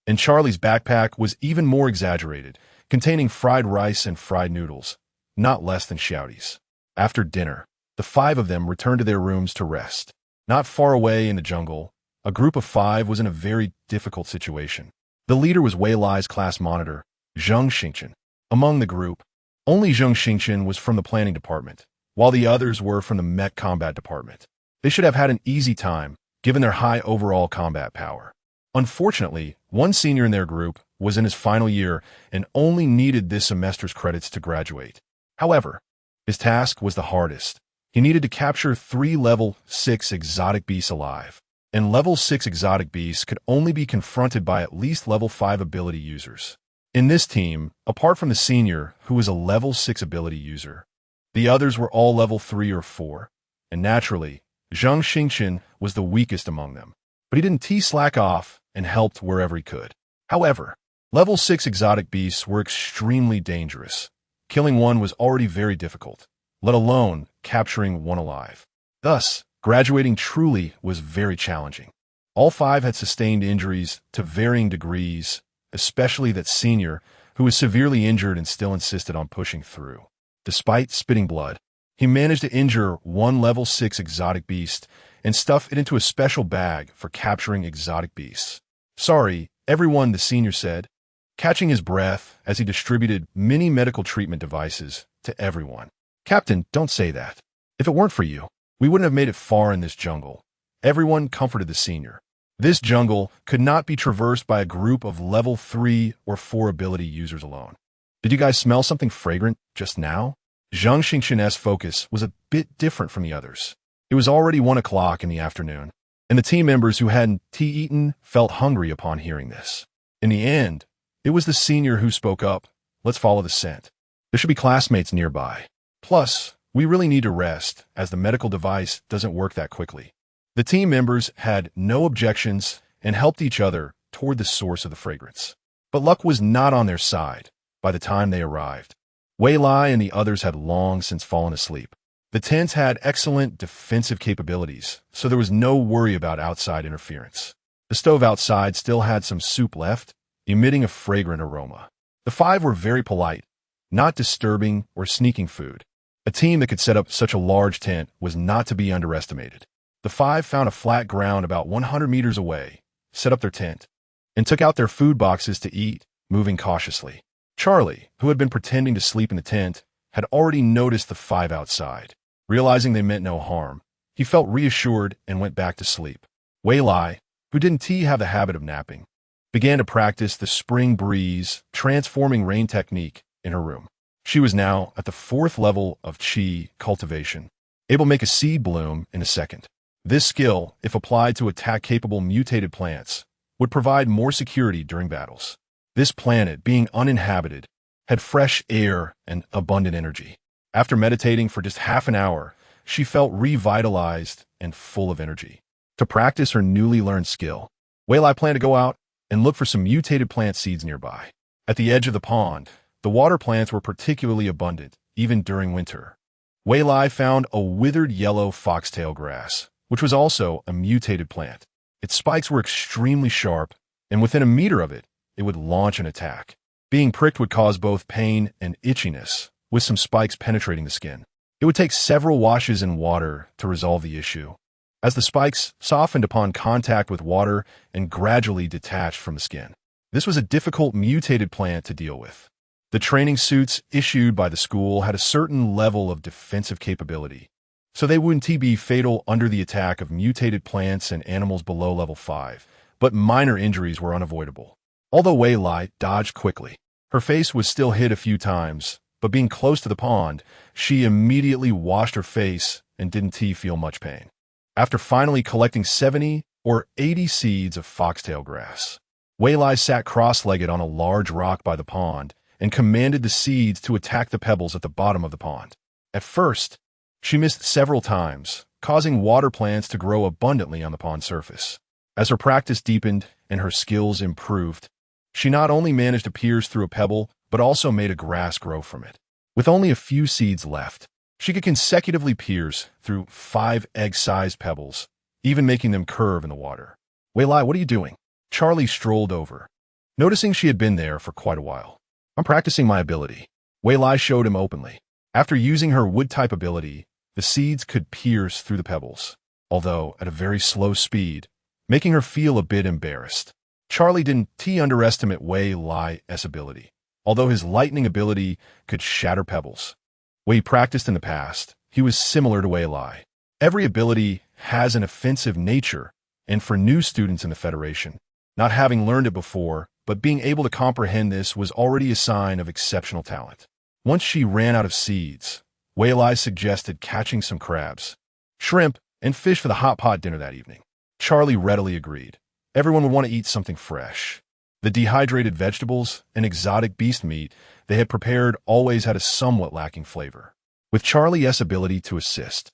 [SPEAKER 1] And Charlie's backpack was even more exaggerated, containing fried rice and fried noodles, not less than Shouty's. After dinner, the 5 of them returned to their rooms to rest. Not far away in the jungle, a group of 5 was in a very difficult situation. The leader was Wei Lai's class monitor, Zheng Xingchen. Among the group, only Zheng Xingchen was from the planning department, while the others were from the mech combat department. They should have had an easy time, given their high overall combat power. Unfortunately, one senior in their group was in his final year and only needed this semester's credits to graduate. However, his task was the hardest. He needed to capture 3 level 6 exotic beasts alive, and level 6 exotic beasts could only be confronted by at least level 5 ability users. In this team, apart from the senior, who was a level 6 ability user, the others were all level 3 or 4, and naturally, Zheng Xingchen was the weakest among them. But he didn't slack off and helped wherever he could. However, level 6 exotic beasts were extremely dangerous. Killing one was already very difficult, let alone capturing one alive. Thus, graduating truly was very challenging. All 5 had sustained injuries to varying degrees, especially that senior, who was severely injured and still insisted on pushing through. Despite spitting blood, he managed to injure one level 6 exotic beast and stuff it into a special bag for capturing exotic beasts. Sorry, everyone, the senior said, catching his breath as he distributed many medical treatment devices to everyone. Captain, don't say that. If it weren't for you, we wouldn't have made it far in this jungle. Everyone comforted the senior. This jungle could not be traversed by a group of level 3 or 4 ability users alone. Did you guys smell something fragrant just now? Zheng Xingchen's focus was a bit different from the others. It was already 1 o'clock in the afternoon, and the team members who hadn't eaten felt hungry upon hearing this. In the end, it was the senior who spoke up. Let's follow the scent. There should be classmates nearby. Plus, we really need to rest, as the medical device doesn't work that quickly. The team members had no objections and helped each other toward the source of the fragrance. But luck was not on their side by the time they arrived. Wei Lai and the others had long since fallen asleep. The tents had excellent defensive capabilities, so there was no worry about outside interference. The stove outside still had some soup left, emitting a fragrant aroma. The 5 were very polite, not disturbing or sneaking food. A team that could set up such a large tent was not to be underestimated. The 5 found a flat ground about 100 meters away, set up their tent, and took out their food boxes to eat, moving cautiously. Charlie, who had been pretending to sleep in the tent, had already noticed the 5 outside. Realizing they meant no harm, he felt reassured and went back to sleep. Wei Lai, who didn't have the habit of napping, began to practice the spring breeze transforming rain technique in her room. She was now at the 4th level of Qi cultivation, able to make a seed bloom in a second. This skill, if applied to attack-capable mutated plants, would provide more security during battles. This planet, being uninhabited, had fresh air and abundant energy. After meditating for just half an hour, she felt revitalized and full of energy. To practice her newly learned skill, Weilai planned to go out and look for some mutated plant seeds nearby. At the edge of the pond, the water plants were particularly abundant, even during winter. Weilai found a withered yellow foxtail grass, which was also a mutated plant. Its spikes were extremely sharp, and within a meter of it, it would launch an attack. Being pricked would cause both pain and itchiness, with some spikes penetrating the skin. It would take several washes in water to resolve the issue, as the spikes softened upon contact with water and gradually detached from the skin. This was a difficult mutated plant to deal with. The training suits issued by the school had a certain level of defensive capability, so they wouldn't be fatal under the attack of mutated plants and animals below level 5, but minor injuries were unavoidable. Although Weilai dodged quickly, her face was still hit a few times, but being close to the pond, she immediately washed her face and didn't feel much pain. After finally collecting 70 or 80 seeds of foxtail grass, Weilai sat cross-legged on a large rock by the pond and commanded the seeds to attack the pebbles at the bottom of the pond. At first, she missed several times, causing water plants to grow abundantly on the pond surface. As her practice deepened and her skills improved, she not only managed to pierce through a pebble, but also made a grass grow from it. With only a few seeds left, she could consecutively pierce through 5 egg-sized pebbles, even making them curve in the water. Weilai, what are you doing? Charlie strolled over, noticing she had been there for quite a while. I'm practicing my ability. Weilai showed him openly. After using her wood-type ability, the seeds could pierce through the pebbles, although at a very slow speed, making her feel a bit embarrassed. Charlie didn't underestimate Weilai's ability, although his lightning ability could shatter pebbles. When he practiced in the past, he was similar to Weilai. Every ability has an offensive nature, and for new students in the Federation, not having learned it before, but being able to comprehend this was already a sign of exceptional talent. Once she ran out of seeds, Weilai suggested catching some crabs, shrimp, and fish for the hot pot dinner that evening. Charlie readily agreed. Everyone would want to eat something fresh. The dehydrated vegetables and exotic beast meat they had prepared always had a somewhat lacking flavor. With Charlie's ability to assist,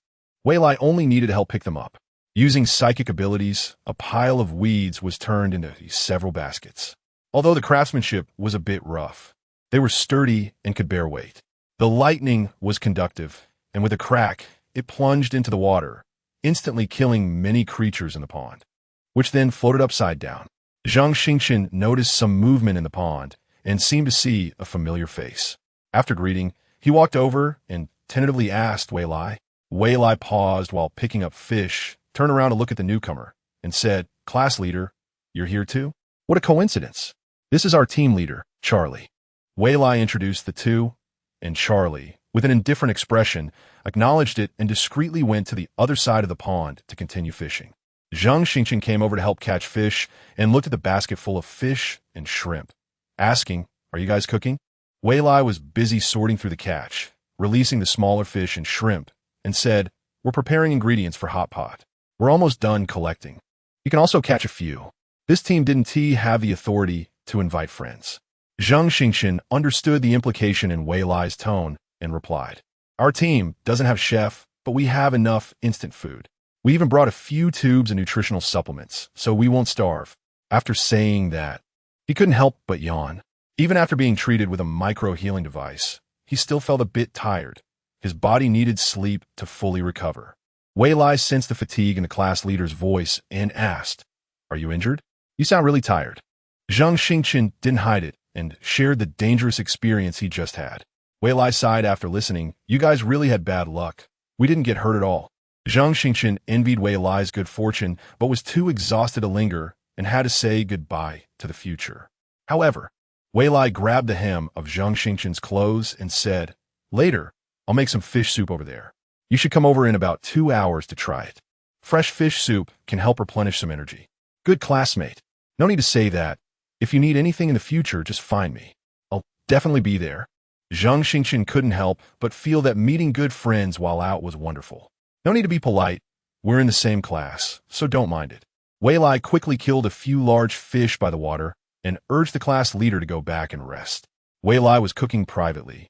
[SPEAKER 1] Weilai only needed to help pick them up. Using psychic abilities, a pile of weeds was turned into several baskets. Although the craftsmanship was a bit rough, they were sturdy and could bear weight. The lightning was conductive, and with a crack, it plunged into the water, instantly killing many creatures in the pond, which then floated upside down. Zhang Xingqian noticed some movement in the pond and seemed to see a familiar face. After greeting, he walked over and tentatively asked Weilai. Weilai paused while picking up fish, turned around to look at the newcomer, and said, "Class leader, you're here too? What a coincidence. This is our team leader, Charlie." Weilai introduced the two, and Charlie, with an indifferent expression, acknowledged it and discreetly went to the other side of the pond to continue fishing. Zhang Xingqian came over to help catch fish and looked at the basket full of fish and shrimp, asking, "Are you guys cooking?" Weilai was busy sorting through the catch, releasing the smaller fish and shrimp, and said, "We're preparing ingredients for hot pot. We're almost done collecting. You can also catch a few." This team didn't have the authority to invite friends. Zhang Xingqian understood the implication in Weilai's tone and replied, "Our team doesn't have chef, but we have enough instant food. We even brought a few tubes of nutritional supplements, so we won't starve." After saying that, he couldn't help but yawn. Even after being treated with a micro-healing device, he still felt a bit tired. His body needed sleep to fully recover. Weilai sensed the fatigue in the class leader's voice and asked, "Are you injured? You sound really tired." Zhang Xingqian didn't hide it and shared the dangerous experience he just had. Weilai sighed after listening. "You guys really had bad luck. We didn't get hurt at all." Zhang Xingqian envied Weilai's good fortune, but was too exhausted to linger and had to say goodbye to the future. However, Weilai grabbed the hem of Zhang Xingqian's clothes and said, "Later, I'll make some fish soup over there. You should come over in about 2 hours to try it. Fresh fish soup can help replenish some energy." "Good classmate. No need to say that. If you need anything in the future, just find me. I'll definitely be there." Zhang Xingchen couldn't help but feel that meeting good friends while out was wonderful. No need to be polite. We're in the same class, so don't mind it. Wei Lai quickly killed a few large fish by the water and urged the class leader to go back and rest. Wei Lai was cooking privately,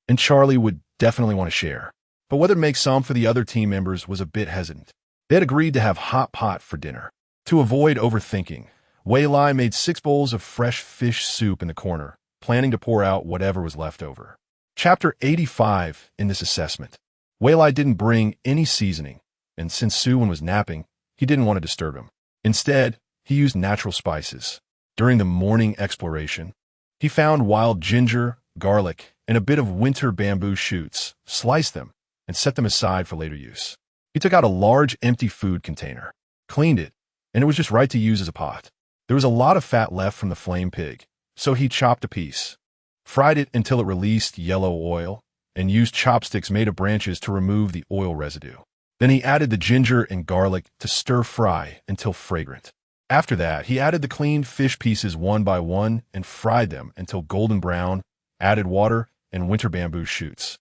[SPEAKER 1] and Charlie would definitely want to share. But whether to make some for the other team members was a bit hesitant. They had agreed to have hot pot for dinner. To avoid overthinking, Wei Lai made 6 bowls of fresh fish soup in the corner, planning to pour out whatever was left over. Chapter 85 in this assessment. Wei Lai didn't bring any seasoning, and since Suwon was napping, he didn't want to disturb him. Instead, he used natural spices. During the morning exploration, he found wild ginger, garlic, and a bit of winter bamboo shoots, sliced them, and set them aside for later use. He took out a large empty food container, cleaned it, and it was just right to use as a pot. There was a lot of fat left from the flame pig, so he chopped a piece, fried it until it released yellow oil, and used chopsticks made of branches to remove the oil residue. Then he added the ginger and garlic to stir fry until fragrant. After that, he added the cleaned fish pieces one by one and fried them until golden brown, added water and winter bamboo shoots,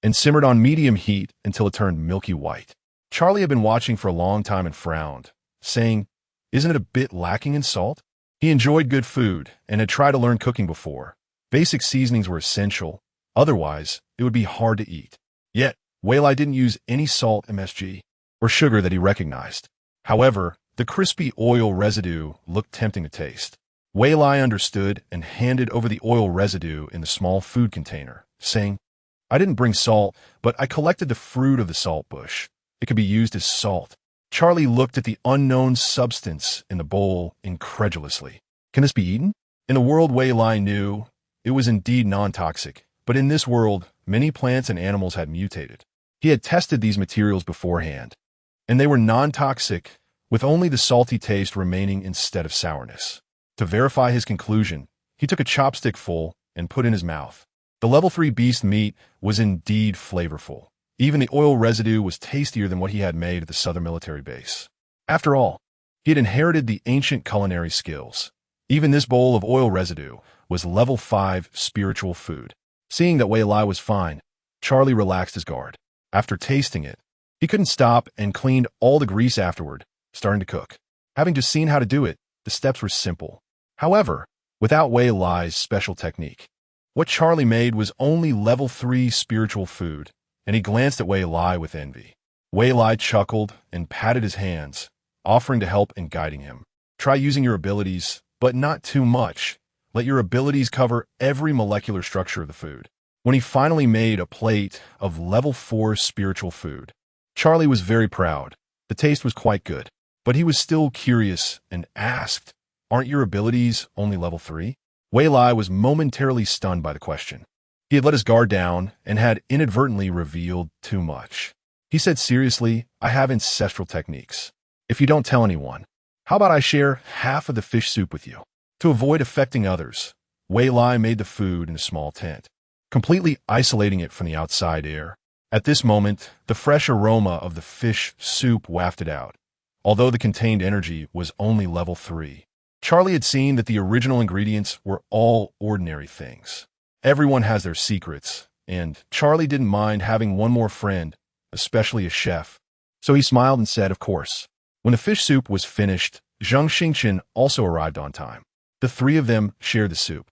[SPEAKER 1] and simmered on medium heat until it turned milky white. Charlie had been watching for a long time and frowned, saying, "Isn't it a bit lacking in salt?" He enjoyed good food and had tried to learn cooking before. Basic seasonings were essential, otherwise it would be hard to eat. Yet, Wei Lai didn't use any salt MSG or sugar that he recognized. However, the crispy oil residue looked tempting to taste. Wei Lai understood and handed over the oil residue in the small food container, saying, "I didn't bring salt, but I collected the fruit of the salt bush. It could be used as salt." Charlie looked at the unknown substance in the bowl incredulously. Can this be eaten? In the world Wei Lai knew, it was indeed non-toxic, but in this world, many plants and animals had mutated. He had tested these materials beforehand, and they were non-toxic, with only the salty taste remaining instead of sourness. To verify his conclusion, he took a chopstick full and put in his mouth. The level 3 beast meat was indeed flavorful. Even the oil residue was tastier than what he had made at the Southern military base. After all, he had inherited the ancient culinary skills. Even this bowl of oil residue was level 5 spiritual food. Seeing that Wei Lai was fine, Charlie relaxed his guard. After tasting it, he couldn't stop and cleaned all the grease afterward, starting to cook. Having just seen how to do it, the steps were simple. However, without Wei Lai's special technique, what Charlie made was only level 3 spiritual food, and he glanced at Wei Lai with envy. Wei Lai chuckled and patted his hands, offering to help and guiding him. Try using your abilities, but not too much. Let your abilities cover every molecular structure of the food. When he finally made a plate of level 4 spiritual food, Charlie was very proud. The taste was quite good, but he was still curious and asked, "Aren't your abilities only level 3? Wei Lai was momentarily stunned by the question. He had let his guard down and had inadvertently revealed too much. He said seriously, "I have ancestral techniques. If you don't tell anyone, how about I share half of the fish soup with you?" To avoid affecting others, Wei Lai made the food in a small tent, completely isolating it from the outside air. At this moment, the fresh aroma of the fish soup wafted out, although the contained energy was only level 3. Charlie had seen that the original ingredients were all ordinary things. Everyone has their secrets, and Charlie didn't mind having one more friend, especially a chef. So he smiled and said, "Of course." When the fish soup was finished, Zhang Xingchen also arrived on time. The 3 of them shared the soup,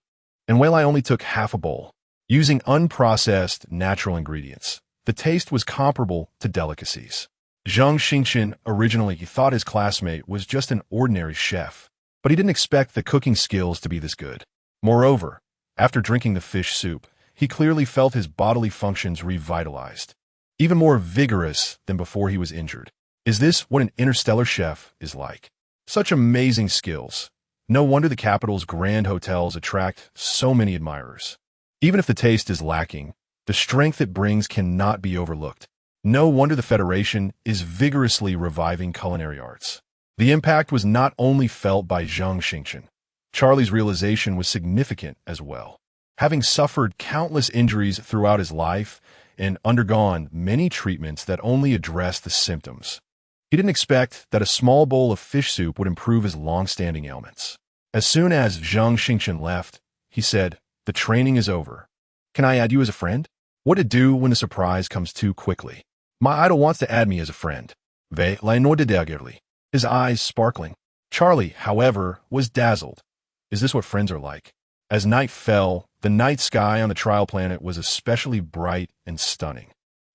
[SPEAKER 1] and Wei Lai only took half a bowl. Using unprocessed, natural ingredients, the taste was comparable to delicacies. Zhang Xingchen originally thought his classmate was just an ordinary chef, but he didn't expect the cooking skills to be this good. Moreover, after drinking the fish soup, he clearly felt his bodily functions revitalized, even more vigorous than before he was injured. Is this what an interstellar chef is like? Such amazing skills. No wonder the capital's grand hotels attract so many admirers. Even if the taste is lacking, the strength it brings cannot be overlooked. No wonder the Federation is vigorously reviving culinary arts. The impact was not only felt by Zhang Xingchen. Charlie's realization was significant as well. Having suffered countless injuries throughout his life and undergone many treatments that only addressed the symptoms, he didn't expect that a small bowl of fish soup would improve his long-standing ailments. As soon as Zhang Xingchen left, he said, "The training is over. Can I add you as a friend? What to do when the surprise comes too quickly? My idol wants to add me as a friend. Ve la nodedagerli. His eyes sparkling. Charlie, however, was dazzled. Is this what friends are like? As night fell, the night sky on the trial planet was especially bright and stunning.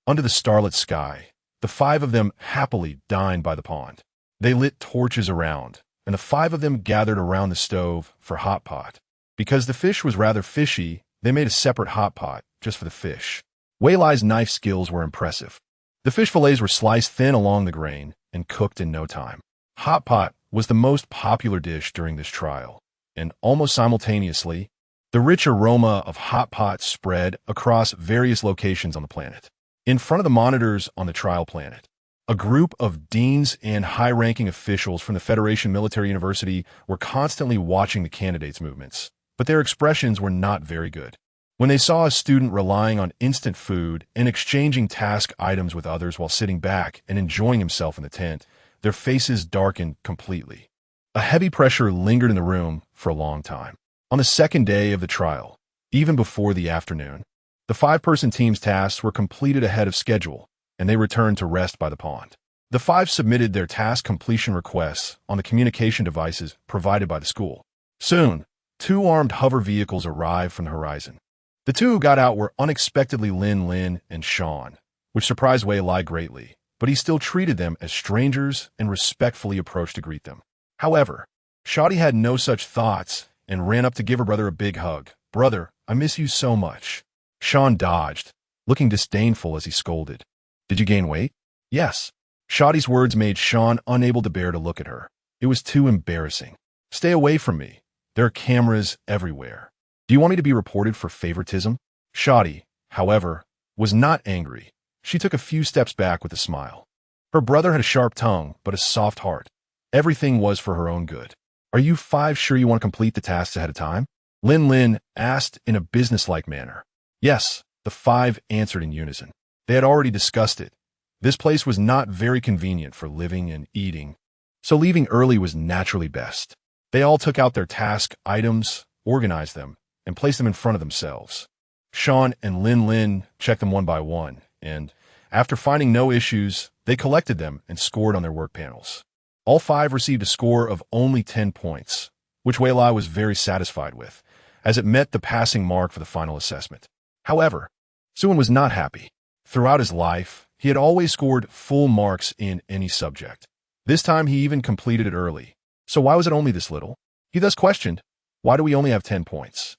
[SPEAKER 1] Under the starlit sky, the five of them happily dined by the pond. They lit torches around, and the five of them gathered around the stove for hot pot. Because the fish was rather fishy, they made a separate hot pot just for the fish. Wei Lai's knife skills were impressive. The fish fillets were sliced thin along the grain and cooked in no time. Hot pot was the most popular dish during this trial, and almost simultaneously, the rich aroma of hot pot spread across various locations on the planet. In front of the monitors on the trial planet, a group of deans and high-ranking officials from the Federation Military University were constantly watching the candidates' movements, but their expressions were not very good. When they saw a student relying on instant food and exchanging task items with others while sitting back and enjoying himself in the tent, their faces darkened completely. A heavy pressure lingered in the room for a long time. On the second day of the trial, even before the afternoon, the five-person team's tasks were completed ahead of schedule, and they returned to rest by the pond. The five submitted their task completion requests on the communication devices provided by the school. Soon, two armed hover vehicles arrived from the horizon. The two who got out were unexpectedly Lin and Sean, which surprised Wei Lai greatly, but he still treated them as strangers and respectfully approached to greet them. However, Shadi had no such thoughts and ran up to give her brother a big hug. "Brother, I miss you so much." Sean dodged, looking disdainful as he scolded. "Did you gain weight?" "Yes." Shadi's words made Sean unable to bear to look at her. It was too embarrassing. "Stay away from me. There are cameras everywhere. Do you want me to be reported for favoritism?" Shadi, however, was not angry. She took a few steps back with a smile. Her brother had a sharp tongue, but a soft heart. Everything was for her own good. "Are you five sure you want to complete the tasks ahead of time?" Lin asked in a businesslike manner. "Yes," the five answered in unison. They had already discussed it. This place was not very convenient for living and eating, so leaving early was naturally best. They all took out their task items, organized them, and placed them in front of themselves. Sean and Lin checked them one by one, and, after finding no issues, they collected them and scored on their work panels. All five received a score of only 10 points, which Wei Lai was very satisfied with, as it met the passing mark for the final assessment. However, Suan was not happy. Throughout his life, he had always scored full marks in any subject. This time he even completed it early. So why was it only this little? He thus questioned, why do we only have 10 points?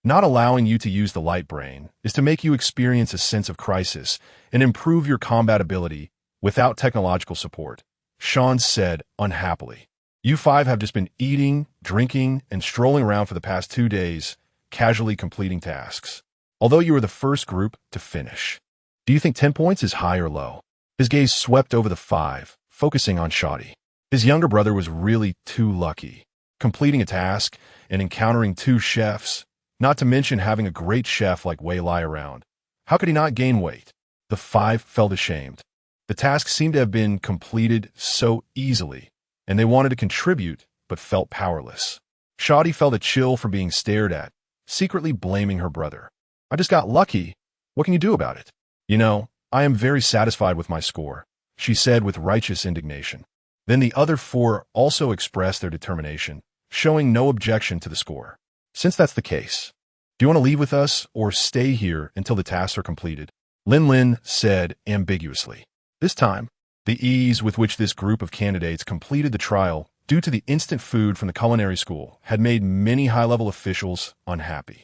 [SPEAKER 1] Not allowing you to use the light brain is to make you experience a sense of crisis and improve your combat ability without technological support, Sean said unhappily. You five have just been eating, drinking, and strolling around for the past 2 days, casually completing tasks. Although you were the first group to finish. Do you think 10 points is high or low? His gaze swept over the five, focusing on Shadi. His younger brother was really too lucky, completing a task and encountering 2 chefs, not to mention having a great chef like Wei Lai around. How could he not gain weight? The five felt ashamed. The task seemed to have been completed so easily, and they wanted to contribute, but felt powerless. Shadi felt a chill from being stared at, secretly blaming her brother. I just got lucky. What can you do about it? You know, I am very satisfied with my score, she said with righteous indignation. Then the other 4 also expressed their determination, showing no objection to the score. Since that's the case, do you want to leave with us or stay here until the tasks are completed? Lin said ambiguously. This time, the ease with which this group of candidates completed the trial due to the instant food from the culinary school had made many high-level officials unhappy.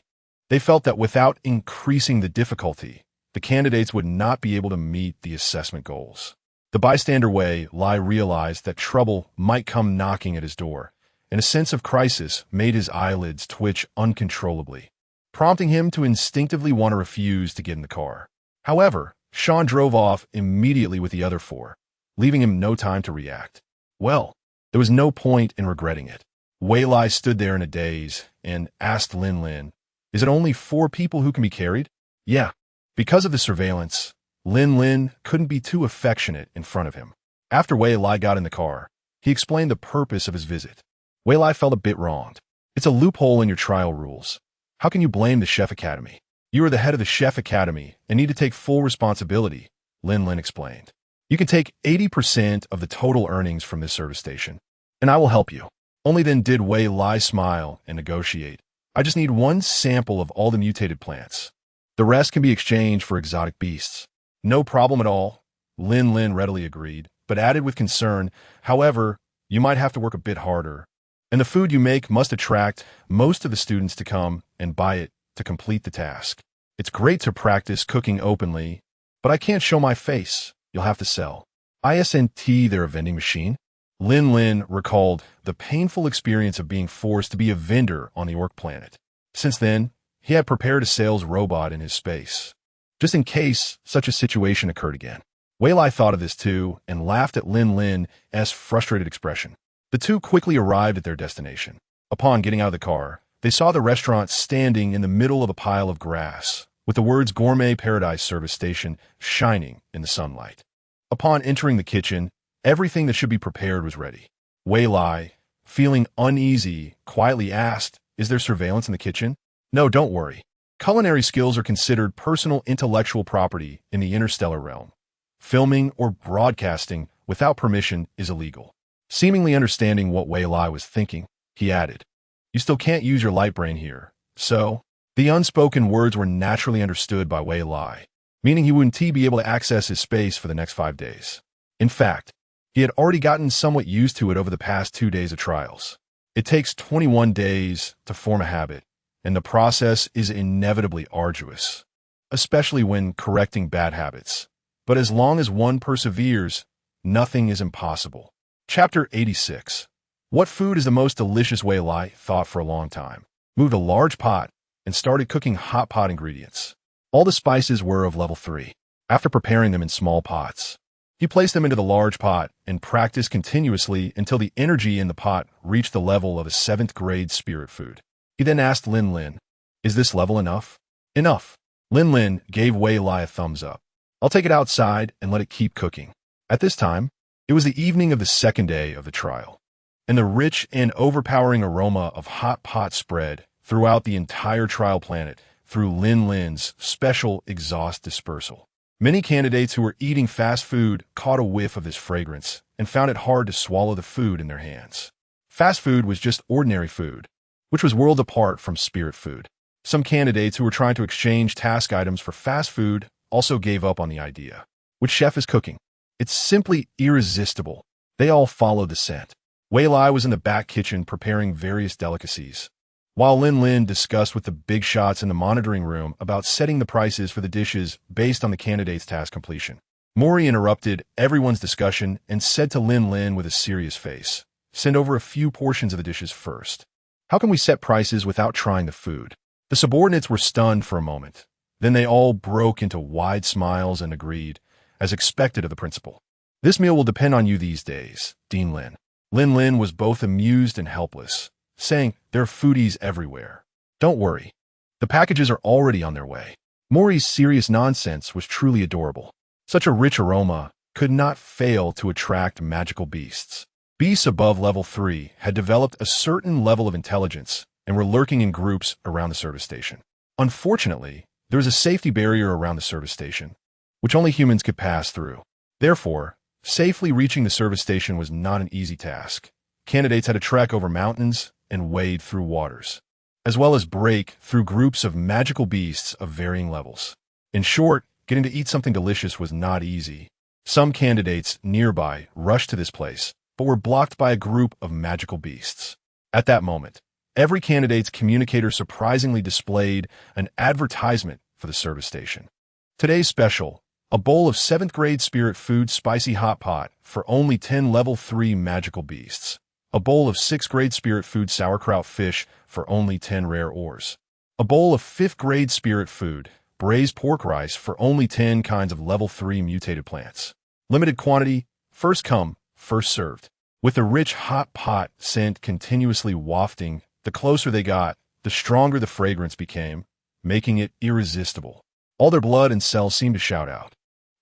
[SPEAKER 1] They felt that without increasing the difficulty, the candidates would not be able to meet the assessment goals. The bystander Wei Lai realized that trouble might come knocking at his door, and a sense of crisis made his eyelids twitch uncontrollably, prompting him to instinctively want to refuse to get in the car. However, Sean drove off immediately with the other 4, leaving him no time to react. Well, there was no point in regretting it. Wei Lai stood there in a daze and asked Lin, is it only 4 people who can be carried? Yeah. Because of the surveillance, Lin couldn't be too affectionate in front of him. After Wei Lai got in the car, he explained the purpose of his visit. Wei Lai felt a bit wronged. It's a loophole in your trial rules. How can you blame the Chef Academy? You are the head of the Chef Academy and need to take full responsibility, Lin explained. You can take 80% of the total earnings from this service station, and I will help you. Only then did Wei Lai smile and negotiate. I just need one sample of all the mutated plants. The rest can be exchanged for exotic beasts. No problem at all, Lin readily agreed, but added with concern, however, you might have to work a bit harder. And the food you make must attract most of the students to come and buy it to complete the task. It's great to practice cooking openly, but I can't show my face. You'll have to sell. Isn't there a vending machine? Lin recalled the painful experience of being forced to be a vendor on the orc planet. Since then, he had prepared a sales robot in his space, just in case such a situation occurred again. Wei Lai thought of this too and laughed at Lin's frustrated expression. The two quickly arrived at their destination. Upon getting out of the car, they saw the restaurant standing in the middle of a pile of grass, with the words Gourmet Paradise Service Station shining in the sunlight. Upon entering the kitchen, everything that should be prepared was ready. Wei Lai, feeling uneasy, quietly asked, "Is there surveillance in the kitchen?" "No, don't worry. Culinary skills are considered personal intellectual property in the interstellar realm. Filming or broadcasting without permission is illegal." Seemingly understanding what Wei Lai was thinking, he added, "You still can't use your light brain here, so..." The unspoken words were naturally understood by Wei Lai, meaning he wouldn't be able to access his space for the next 5 days. In fact, he had already gotten somewhat used to it over the past 2 days of trials. It takes 21 days to form a habit, and the process is inevitably arduous, especially when correcting bad habits. But as long as one perseveres, nothing is impossible. Chapter 86. What food is the most delicious? Wei Lai thought for a long time, moved a large pot, and started cooking hot pot ingredients. All the spices were of level 3. After preparing them in small pots, he placed them into the large pot and practiced continuously until the energy in the pot reached the level of a 7th grade spirit food. He then asked Lin, "Is this level enough?" "Enough." Lin gave Wei Lai a thumbs up. "I'll take it outside and let it keep cooking." At this time, it was the evening of the 2nd day of the trial, and the rich and overpowering aroma of hot pot spread throughout the entire trial planet through Lin's special exhaust dispersal. Many candidates who were eating fast food caught a whiff of this fragrance and found it hard to swallow the food in their hands. Fast food was just ordinary food, which was worlds apart from spirit food. Some candidates who were trying to exchange task items for fast food also gave up on the idea. Which chef is cooking? It's simply irresistible. They all followed the scent. Wei Lai was in the back kitchen preparing various delicacies, while Lin discussed with the big shots in the monitoring room about setting the prices for the dishes based on the candidate's task completion. Mori interrupted everyone's discussion and said to Lin with a serious face, "Send over a few portions of the dishes first. How can we set prices without trying the food?" The subordinates were stunned for a moment. Then they all broke into wide smiles and agreed, as expected of the principal. "This meal will depend on you these days, Dean Lin." Lin was both amused and helpless, saying, "There are foodies everywhere. Don't worry. The packages are already on their way." Mori's serious nonsense was truly adorable. Such a rich aroma could not fail to attract magical beasts. Beasts above level 3 had developed a certain level of intelligence and were lurking in groups around the service station. Unfortunately, there was a safety barrier around the service station, which only humans could pass through. Therefore, safely reaching the service station was not an easy task. Candidates had to trek over mountains and wade through waters, as well as break through groups of magical beasts of varying levels. In short, getting to eat something delicious was not easy. Some candidates nearby rushed to this place, but were blocked by a group of magical beasts. At that moment, every candidate's communicator surprisingly displayed an advertisement for the service station. Today's special: a bowl of 7th grade spirit food spicy hot pot for only 10 level 3 magical beasts. A bowl of 6th grade spirit food sauerkraut fish for only 10 rare ores. A bowl of 5th grade spirit food braised pork rice for only 10 kinds of level 3 mutated plants. Limited quantity, first come, first served. With the rich hot pot scent continuously wafting, the closer they got, the stronger the fragrance became, making it irresistible. All their blood and cells seemed to shout out.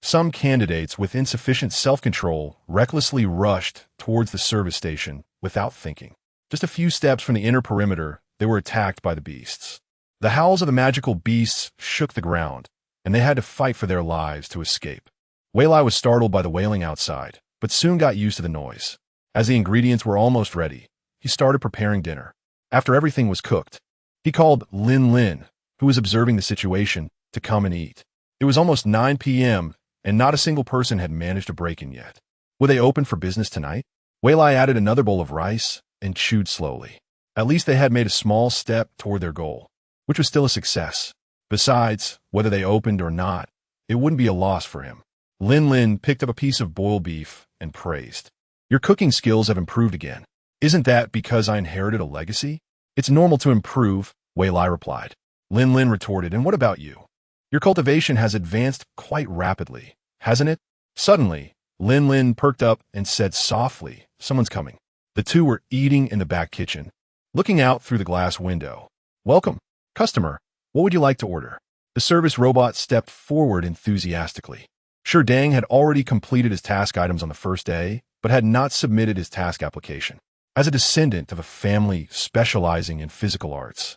[SPEAKER 1] Some candidates with insufficient self-control recklessly rushed towards the service station without thinking. Just a few steps from the inner perimeter, they were attacked by the beasts. The howls of the magical beasts shook the ground, and they had to fight for their lives to escape. Wei Lai was startled by the wailing outside, but soon got used to the noise. As the ingredients were almost ready, he started preparing dinner. After everything was cooked, he called Lin Lin, who was observing the situation, to come and eat. It was almost 9 p.m., and not a single person had managed to break in yet. Were they open for business tonight? Wei Lai added another bowl of rice and chewed slowly. At least they had made a small step toward their goal, which was still a success. Besides, whether they opened or not, it wouldn't be a loss for him. Lin Lin picked up a piece of boiled beef and praised. Your cooking skills have improved again. Isn't that because I inherited a legacy? It's normal to improve, Wei Lai replied. Lin Lin retorted, and what about you? Your cultivation has advanced quite rapidly, hasn't it? Suddenly, Lin Lin perked up and said softly, someone's coming. The two were eating in the back kitchen, looking out through the glass window. Welcome, customer. What would you like to order? The service robot stepped forward enthusiastically. Sure Dang had already completed his task items on the first day, but had not submitted his task application. As a descendant of a family specializing in physical arts,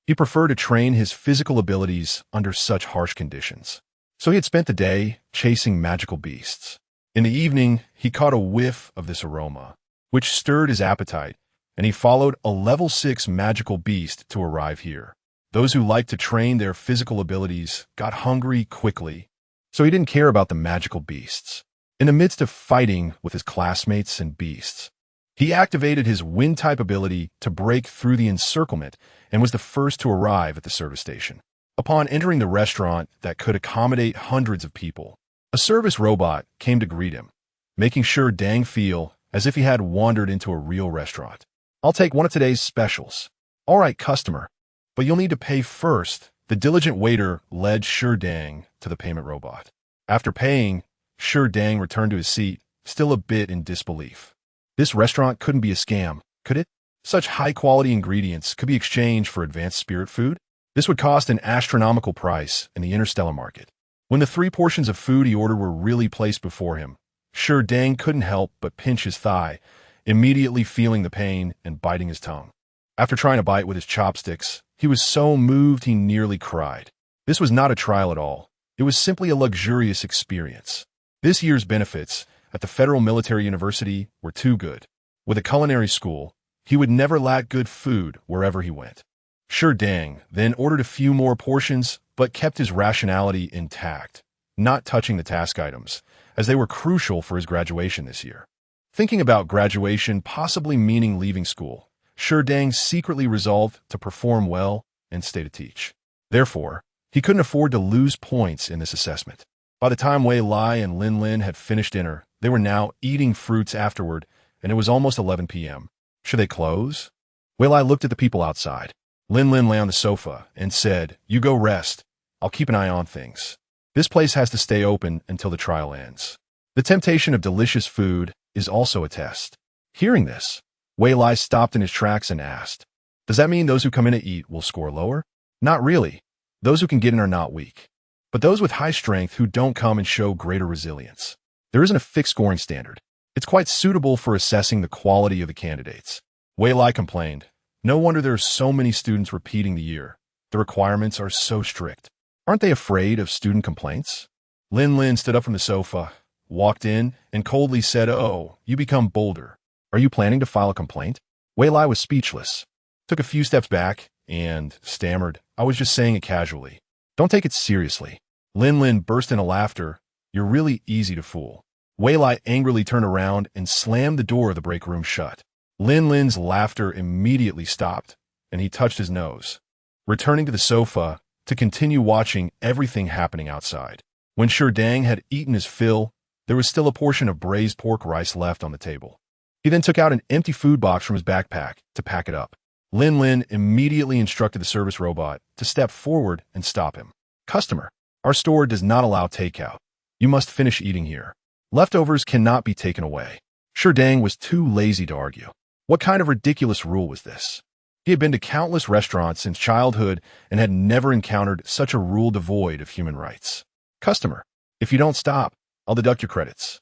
[SPEAKER 1] he preferred to train his physical abilities under such harsh conditions. So he had spent the day chasing magical beasts. In the evening, he caught a whiff of this aroma, which stirred his appetite, and he followed a level 6 magical beast to arrive here. Those who liked to train their physical abilities got hungry quickly, so he didn't care about the magical beasts. In the midst of fighting with his classmates and beasts, he activated his wind-type ability to break through the encirclement and was the first to arrive at the service station. Upon entering the restaurant that could accommodate hundreds of people, a service robot came to greet him, making sure Dang feel as if he had wandered into a real restaurant. I'll take one of today's specials. All right, customer, but you'll need to pay first. The diligent waiter led Sure Dang to the payment robot. After paying, Sure Dang returned to his seat, still a bit in disbelief. This restaurant couldn't be a scam, could it? Such high-quality ingredients could be exchanged for advanced spirit food? This would cost an astronomical price in the interstellar market. When the 3 portions of food he ordered were really placed before him, Sure Dang couldn't help but pinch his thigh, immediately feeling the pain and biting his tongue. After trying to bite with his chopsticks, he was so moved he nearly cried. This was not a trial at all. It was simply a luxurious experience. This year's benefits at the Federal Military University were too good. With a culinary school, he would never lack good food wherever he went. Sure Dang then ordered a few more portions, but kept his rationality intact, not touching the task items, as they were crucial for his graduation this year. Thinking about graduation possibly meaning leaving school, Sure Dang secretly resolved to perform well and stay to teach. Therefore, he couldn't afford to lose points in this assessment. By the time Wei Lai and Lin Lin had finished dinner, they were now eating fruits afterward, and it was almost 11 p.m. Should they close? Wei Lai looked at the people outside. Lin Lin lay on the sofa and said, "You go rest. I'll keep an eye on things. This place has to stay open until the trial ends." The temptation of delicious food is also a test. Hearing this, Wei Lai stopped in his tracks and asked, "Does that mean those who come in to eat will score lower?" "Not really. Those who can get in are not weak. But those with high strength who don't come and show greater resilience. There isn't a fixed scoring standard. It's quite suitable for assessing the quality of the candidates." Wei Lai complained, "No wonder there are so many students repeating the year. The requirements are so strict. Aren't they afraid of student complaints?" Lin Lin stood up from the sofa, walked in, and coldly said, "Oh, you become bolder. Are you planning to file a complaint?" Wei Lai was speechless, took a few steps back, and stammered, "I was just saying it casually. Don't take it seriously." Lin Lin burst into laughter. "You're really easy to fool." Wei Lai angrily turned around and slammed the door of the break room shut. Lin Lin's laughter immediately stopped, and he touched his nose, returning to the sofa to continue watching everything happening outside. When Sure Dang had eaten his fill, there was still a portion of braised pork rice left on the table. He then took out an empty food box from his backpack to pack it up. Lin Lin immediately instructed the service robot to step forward and stop him. "Customer, our store does not allow takeout. You must finish eating here. Leftovers cannot be taken away." Sure Dang was too lazy to argue. What kind of ridiculous rule was this? He had been to countless restaurants since childhood and had never encountered such a rule devoid of human rights. "Customer, if you don't stop, I'll deduct your credits."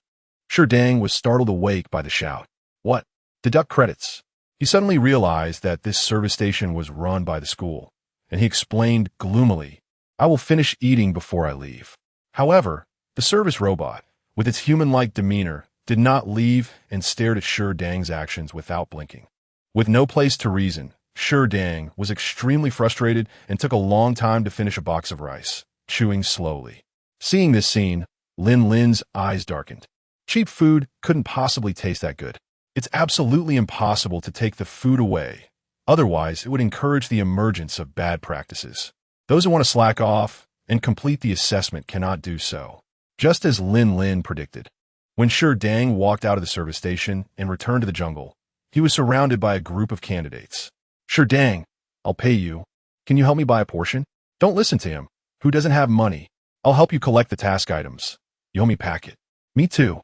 [SPEAKER 1] Sure Dang was startled awake by the shout. What? Deduct credits? He suddenly realized that this service station was run by the school, and he explained gloomily, "I will finish eating before I leave." However, the service robot, with its human-like demeanor, did not leave and stared at Shi Dang's actions without blinking. With no place to reason, Shi Dang was extremely frustrated and took a long time to finish a box of rice, chewing slowly. Seeing this scene, Lin Lin's eyes darkened. Cheap food couldn't possibly taste that good. It's absolutely impossible to take the food away. Otherwise, it would encourage the emergence of bad practices. Those who want to slack off and complete the assessment cannot do so. Just as Lin Lin predicted. When Shi Dang walked out of the service station and returned to the jungle, he was surrounded by a group of candidates. "Shi Dang, I'll pay you. Can you help me buy a portion?" "Don't listen to him. Who doesn't have money? I'll help you collect the task items. You owe me pack it." "Me too."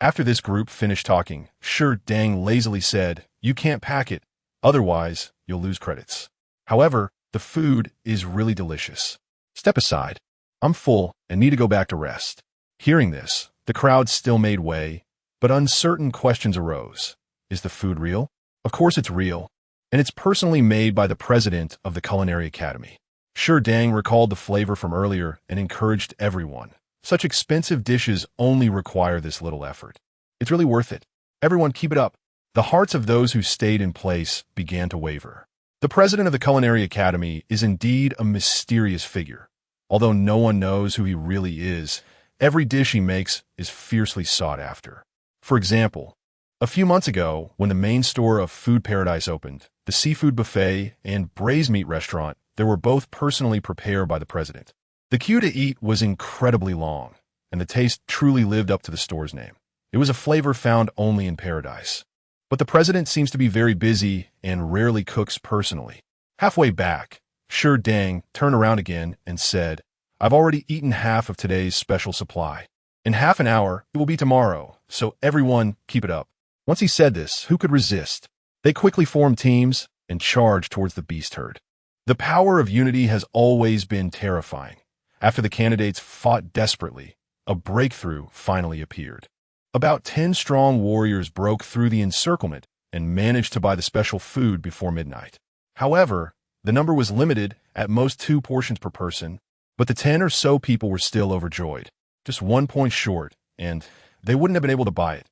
[SPEAKER 1] After this group finished talking, Shi Dang lazily said, "You can't pack it. Otherwise, you'll lose credits. However, the food is really delicious. Step aside. I'm full and need to go back to rest." Hearing this, the crowd still made way, but uncertain questions arose. Is the food real? Of course it's real, and it's personally made by the president of the Culinary Academy. Shi Dang recalled the flavor from earlier and encouraged everyone. Such expensive dishes only require this little effort. It's really worth it. Everyone keep it up. The hearts of those who stayed in place began to waver. The president of the Culinary Academy is indeed a mysterious figure. Although no one knows who he really is, every dish he makes is fiercely sought after. For example, a few months ago, when the main store of Food Paradise opened, the seafood buffet and braised meat restaurant, they were both personally prepared by the president. The queue to eat was incredibly long, and the taste truly lived up to the store's name. It was a flavor found only in paradise. But the president seems to be very busy and rarely cooks personally. Halfway back, Shi Dang turned around again and said, "I've already eaten half of today's special supply. In half an hour, it will be tomorrow, so everyone keep it up." Once he said this, who could resist? They quickly formed teams and charged towards the beast herd. The power of unity has always been terrifying. After the candidates fought desperately, a breakthrough finally appeared. About 10 strong warriors broke through the encirclement and managed to buy the special food before midnight. However, the number was limited at most 2 portions per person, but the 10 or so people were still overjoyed. Just 1 point short, and they wouldn't have been able to buy it.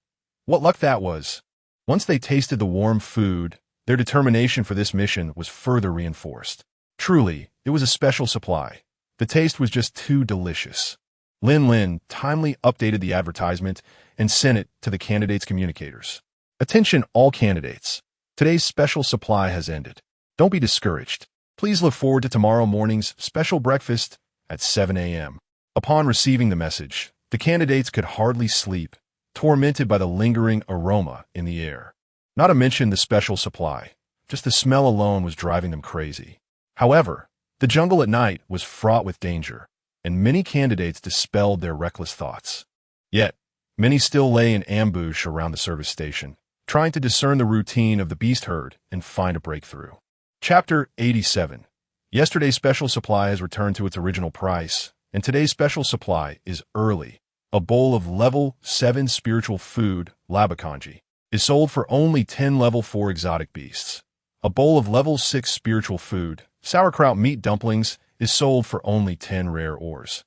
[SPEAKER 1] What luck that was! Once they tasted the warm food, their determination for this mission was further reinforced. Truly, it was a special supply. The taste was just too delicious. Lin Lin timely updated the advertisement and sent it to the candidates' communicators. "Attention all candidates. Today's special supply has ended. Don't be discouraged. Please look forward to tomorrow morning's special breakfast at 7 a.m. Upon receiving the message, the candidates could hardly sleep, tormented by the lingering aroma in the air. Not to mention the special supply. Just the smell alone was driving them crazy. However, the jungle at night was fraught with danger, and many candidates dispelled their reckless thoughts. Yet, many still lay in ambush around the service station, trying to discern the routine of the beast herd and find a breakthrough. Chapter 87. Yesterday's special supply has returned to its original price, and today's special supply is early. A bowl of level 7 spiritual food, labakanji, is sold for only 10 level 4 exotic beasts. A bowl of level 6 spiritual food, sauerkraut meat dumplings, is sold for only 10 rare ores.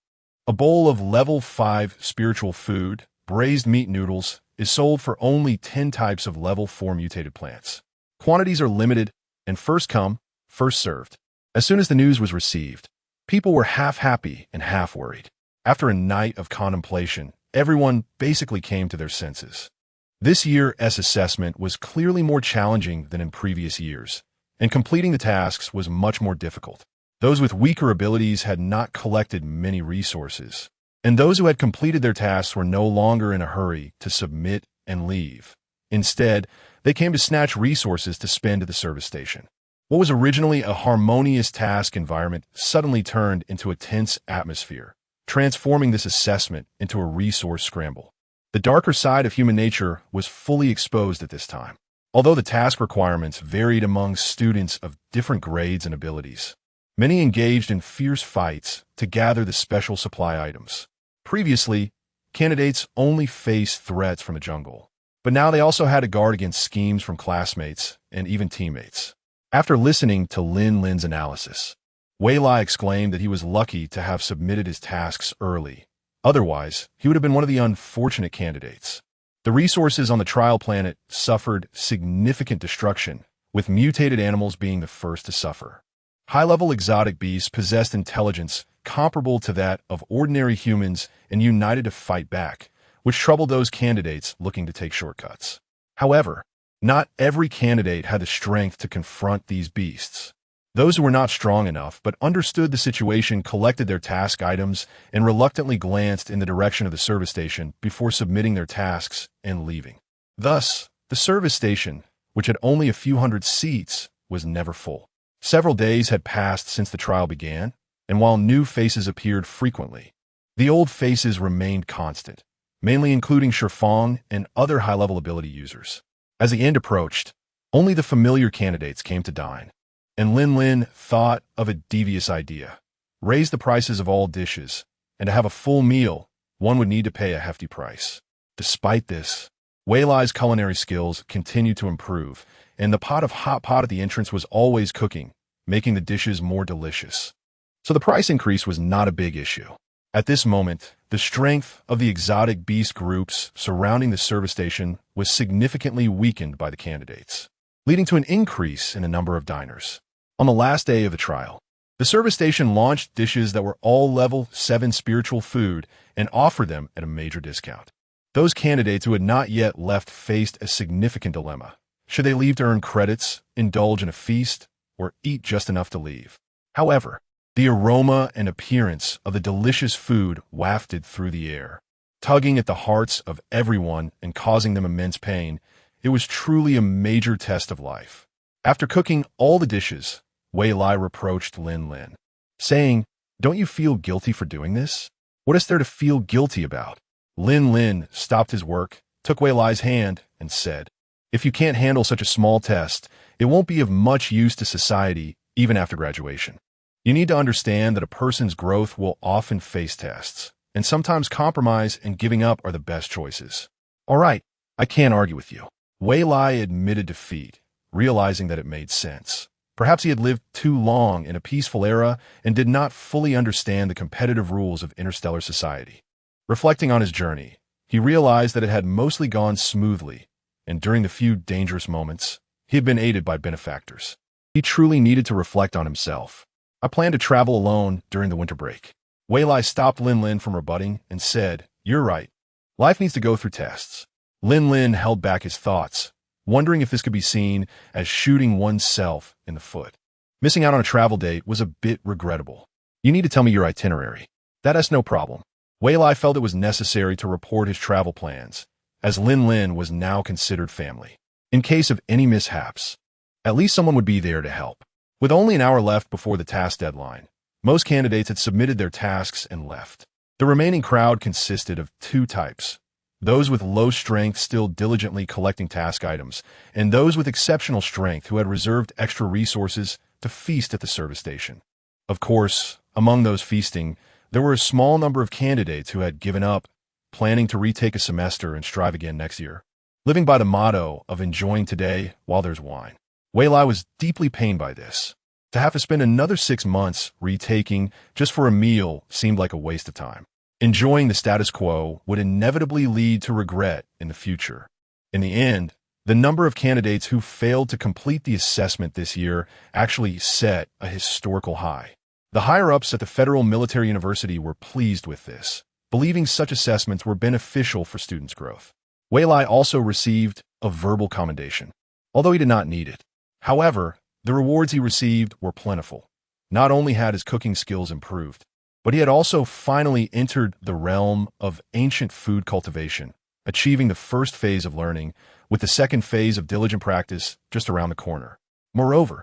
[SPEAKER 1] A bowl of level 5 spiritual food, braised meat noodles, is sold for only 10 types of level 4 mutated plants. Quantities are limited and first come, first served. As soon as the news was received, people were half happy and half worried. After a night of contemplation, everyone basically came to their senses. This year's assessment was clearly more challenging than in previous years, and completing the tasks was much more difficult. Those with weaker abilities had not collected many resources, and those who had completed their tasks were no longer in a hurry to submit and leave. Instead, they came to snatch resources to spend at the service station. What was originally a harmonious task environment suddenly turned into a tense atmosphere, transforming this assessment into a resource scramble. The darker side of human nature was fully exposed at this time, although the task requirements varied among students of different grades and abilities. Many engaged in fierce fights to gather the special supply items. Previously, candidates only faced threats from the jungle, but now they also had to guard against schemes from classmates and even teammates. After listening to Lin's analysis, Wei Lai exclaimed that he was lucky to have submitted his tasks early. Otherwise, he would have been one of the unfortunate candidates. The resources on the trial planet suffered significant destruction, with mutated animals being the first to suffer. High-level exotic beasts possessed intelligence comparable to that of ordinary humans and united to fight back, which troubled those candidates looking to take shortcuts. However, not every candidate had the strength to confront these beasts. Those who were not strong enough but understood the situation collected their task items and reluctantly glanced in the direction of the service station before submitting their tasks and leaving. Thus, the service station, which had only a few hundred seats, was never full. Several days had passed since the trial began, and while new faces appeared frequently, the old faces remained constant, mainly including Shifeng and other high-level ability users. As the end approached, only the familiar candidates came to dine, and Lin thought of a devious idea: raise the prices of all dishes, and to have a full meal, one would need to pay a hefty price. Despite this, Wei Lai's culinary skills continued to improve, and the pot of hot pot at the entrance was always cooking, making the dishes more delicious. So the price increase was not a big issue. At this moment, the strength of the exotic beast groups surrounding the service station was significantly weakened by the candidates, leading to an increase in the number of diners. On the last day of the trial, the service station launched dishes that were all level 7 spiritual food and offered them at a major discount. Those candidates who had not yet left faced a significant dilemma. Should they leave to earn credits, indulge in a feast, or eat just enough to leave? However, the aroma and appearance of the delicious food wafted through the air, tugging at the hearts of everyone and causing them immense pain. It was truly a major test of life. After cooking all the dishes, Wei Lai reproached Lin, saying, "Don't you feel guilty for doing this? What is there to feel guilty about?" Lin stopped his work, took Wei Lai's hand, and said, "If you can't handle such a small test, it won't be of much use to society even after graduation. You need to understand that a person's growth will often face tests, and sometimes compromise and giving up are the best choices." "All right, I can't argue with you." Wei Lai admitted defeat, realizing that it made sense. Perhaps he had lived too long in a peaceful era and did not fully understand the competitive rules of interstellar society. Reflecting on his journey, he realized that it had mostly gone smoothly, and during the few dangerous moments, he had been aided by benefactors. He truly needed to reflect on himself. "I plan to travel alone during the winter break." Wei Lai stopped Lin from rebutting and said, "You're right. Life needs to go through tests." Lin held back his thoughts, wondering if this could be seen as shooting oneself in the foot. Missing out on a travel date was a bit regrettable. "You need to tell me your itinerary." "That's no problem." Wei Lai felt it was necessary to report his travel plans, as Lin was now considered family. In case of any mishaps, at least someone would be there to help. With only an hour left before the task deadline, most candidates had submitted their tasks and left. The remaining crowd consisted of two types: those with low strength still diligently collecting task items, and those with exceptional strength who had reserved extra resources to feast at the service station. Of course, among those feasting, there were a small number of candidates who had given up, planning to retake a semester and strive again next year, living by the motto of enjoying today while there's wine. Wei Lai was deeply pained by this. To have to spend another 6 months retaking just for a meal seemed like a waste of time. Enjoying the status quo would inevitably lead to regret in the future. In the end, the number of candidates who failed to complete the assessment this year actually set a historical high. The higher-ups at the Federal Military University were pleased with this, believing such assessments were beneficial for students' growth. Wei Lai also received a verbal commendation, although he did not need it. However, the rewards he received were plentiful. Not only had his cooking skills improved, but he had also finally entered the realm of ancient food cultivation, achieving the first phase of learning, with the second phase of diligent practice just around the corner. Moreover,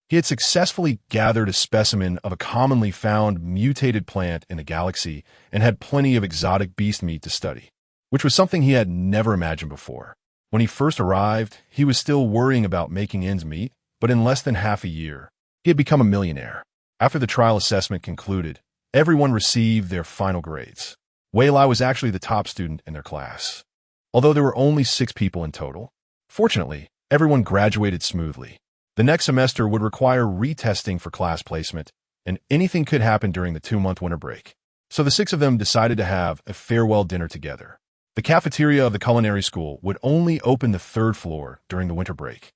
[SPEAKER 1] he had successfully gathered a specimen of a commonly found mutated plant in the galaxy and had plenty of exotic beast meat to study, which was something he had never imagined before. When he first arrived, he was still worrying about making ends meet, but in less than half a year, he had become a millionaire. After the trial assessment concluded, everyone received their final grades. Wei Lai was actually the top student in their class, although there were only 6 people in total. Fortunately, everyone graduated smoothly. The next semester would require retesting for class placement, and anything could happen during the 2-month winter break. So the 6 of them decided to have a farewell dinner together. The cafeteria of the culinary school would only open the 3rd floor during the winter break,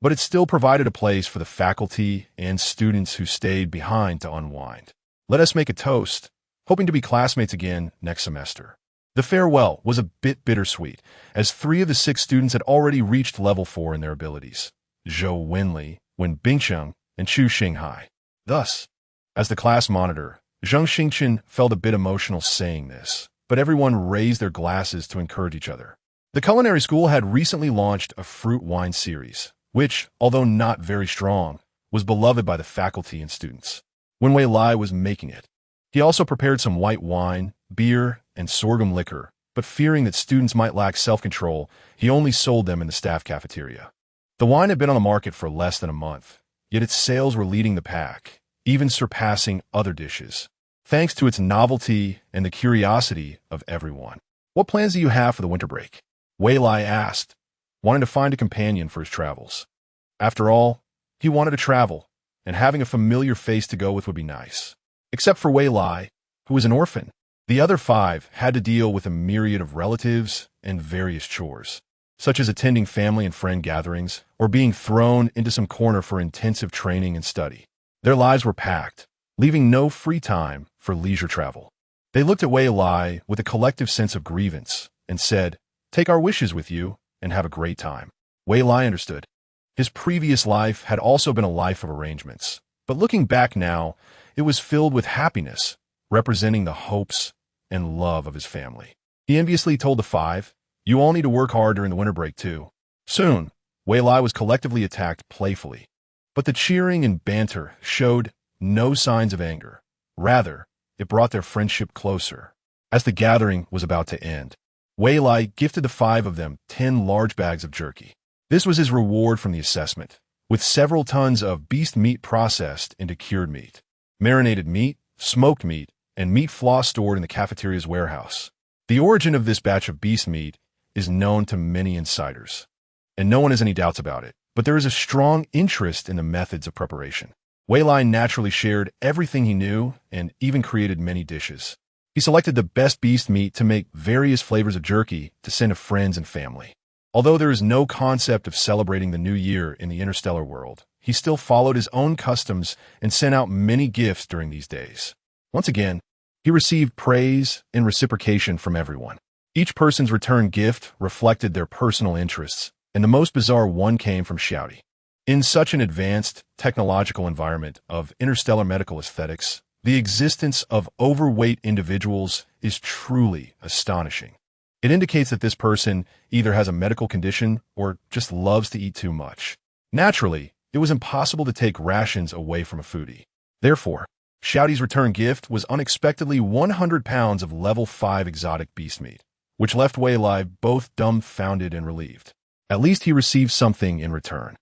[SPEAKER 1] but it still provided a place for the faculty and students who stayed behind to unwind. Let us make a toast, hoping to be classmates again next semester. The farewell was a bit bittersweet, as 3 of the 6 students had already reached level 4 in their abilities: Zhou Wenli, Wen Bingsheng, and Chu Xinghai. Thus, as the class monitor, Zheng Xingchen felt a bit emotional saying this, but everyone raised their glasses to encourage each other. The culinary school had recently launched a fruit wine series, which, although not very strong, was beloved by the faculty and students. When Wei Lai was making it, he also prepared some white wine, beer, and sorghum liquor, but fearing that students might lack self-control, he only sold them in the staff cafeteria. The wine had been on the market for less than a month, yet its sales were leading the pack, even surpassing other dishes, thanks to its novelty and the curiosity of everyone. "What plans do you have for the winter break?" Wei Lai asked, wanting to find a companion for his travels. After all, he wanted to travel, and having a familiar face to go with would be nice. Except for Wei Lai, who was an orphan. The other 5 had to deal with a myriad of relatives and various chores, such as attending family and friend gatherings or being thrown into some corner for intensive training and study. Their lives were packed, leaving no free time for leisure travel. They looked at Wei Lai with a collective sense of grievance and said, "Take our wishes with you and have a great time." Wei Lai understood. His previous life had also been a life of arrangements, but looking back now, it was filled with happiness, representing the hopes and love of his family. He enviously told the 5, "You all need to work hard during the winter break too." Soon, Wei Lai was collectively attacked playfully, but the cheering and banter showed no signs of anger. Rather, it brought their friendship closer. As the gathering was about to end, Wei Lai gifted the 5 of them 10 large bags of jerky. This was his reward from the assessment, with several tons of beast meat processed into cured meat, marinated meat, smoked meat, and meat floss stored in the cafeteria's warehouse. The origin of this batch of beast meat is known to many insiders, and no one has any doubts about it, but there is a strong interest in the methods of preparation. Wei Lai naturally shared everything he knew and even created many dishes. He selected the best beast meat to make various flavors of jerky to send to friends and family. Although there is no concept of celebrating the new year in the interstellar world, he still followed his own customs and sent out many gifts during these days. Once again, he received praise and reciprocation from everyone. Each person's return gift reflected their personal interests, and the most bizarre one came from Xiaodi. In such an advanced, technological environment of interstellar medical aesthetics, the existence of overweight individuals is truly astonishing. It indicates that this person either has a medical condition or just loves to eat too much. Naturally, it was impossible to take rations away from a foodie. Therefore, Xiaodi's return gift was unexpectedly 100 pounds of level 5 exotic beast meat, which left Wei Lai both dumbfounded and relieved. At least he received something in return.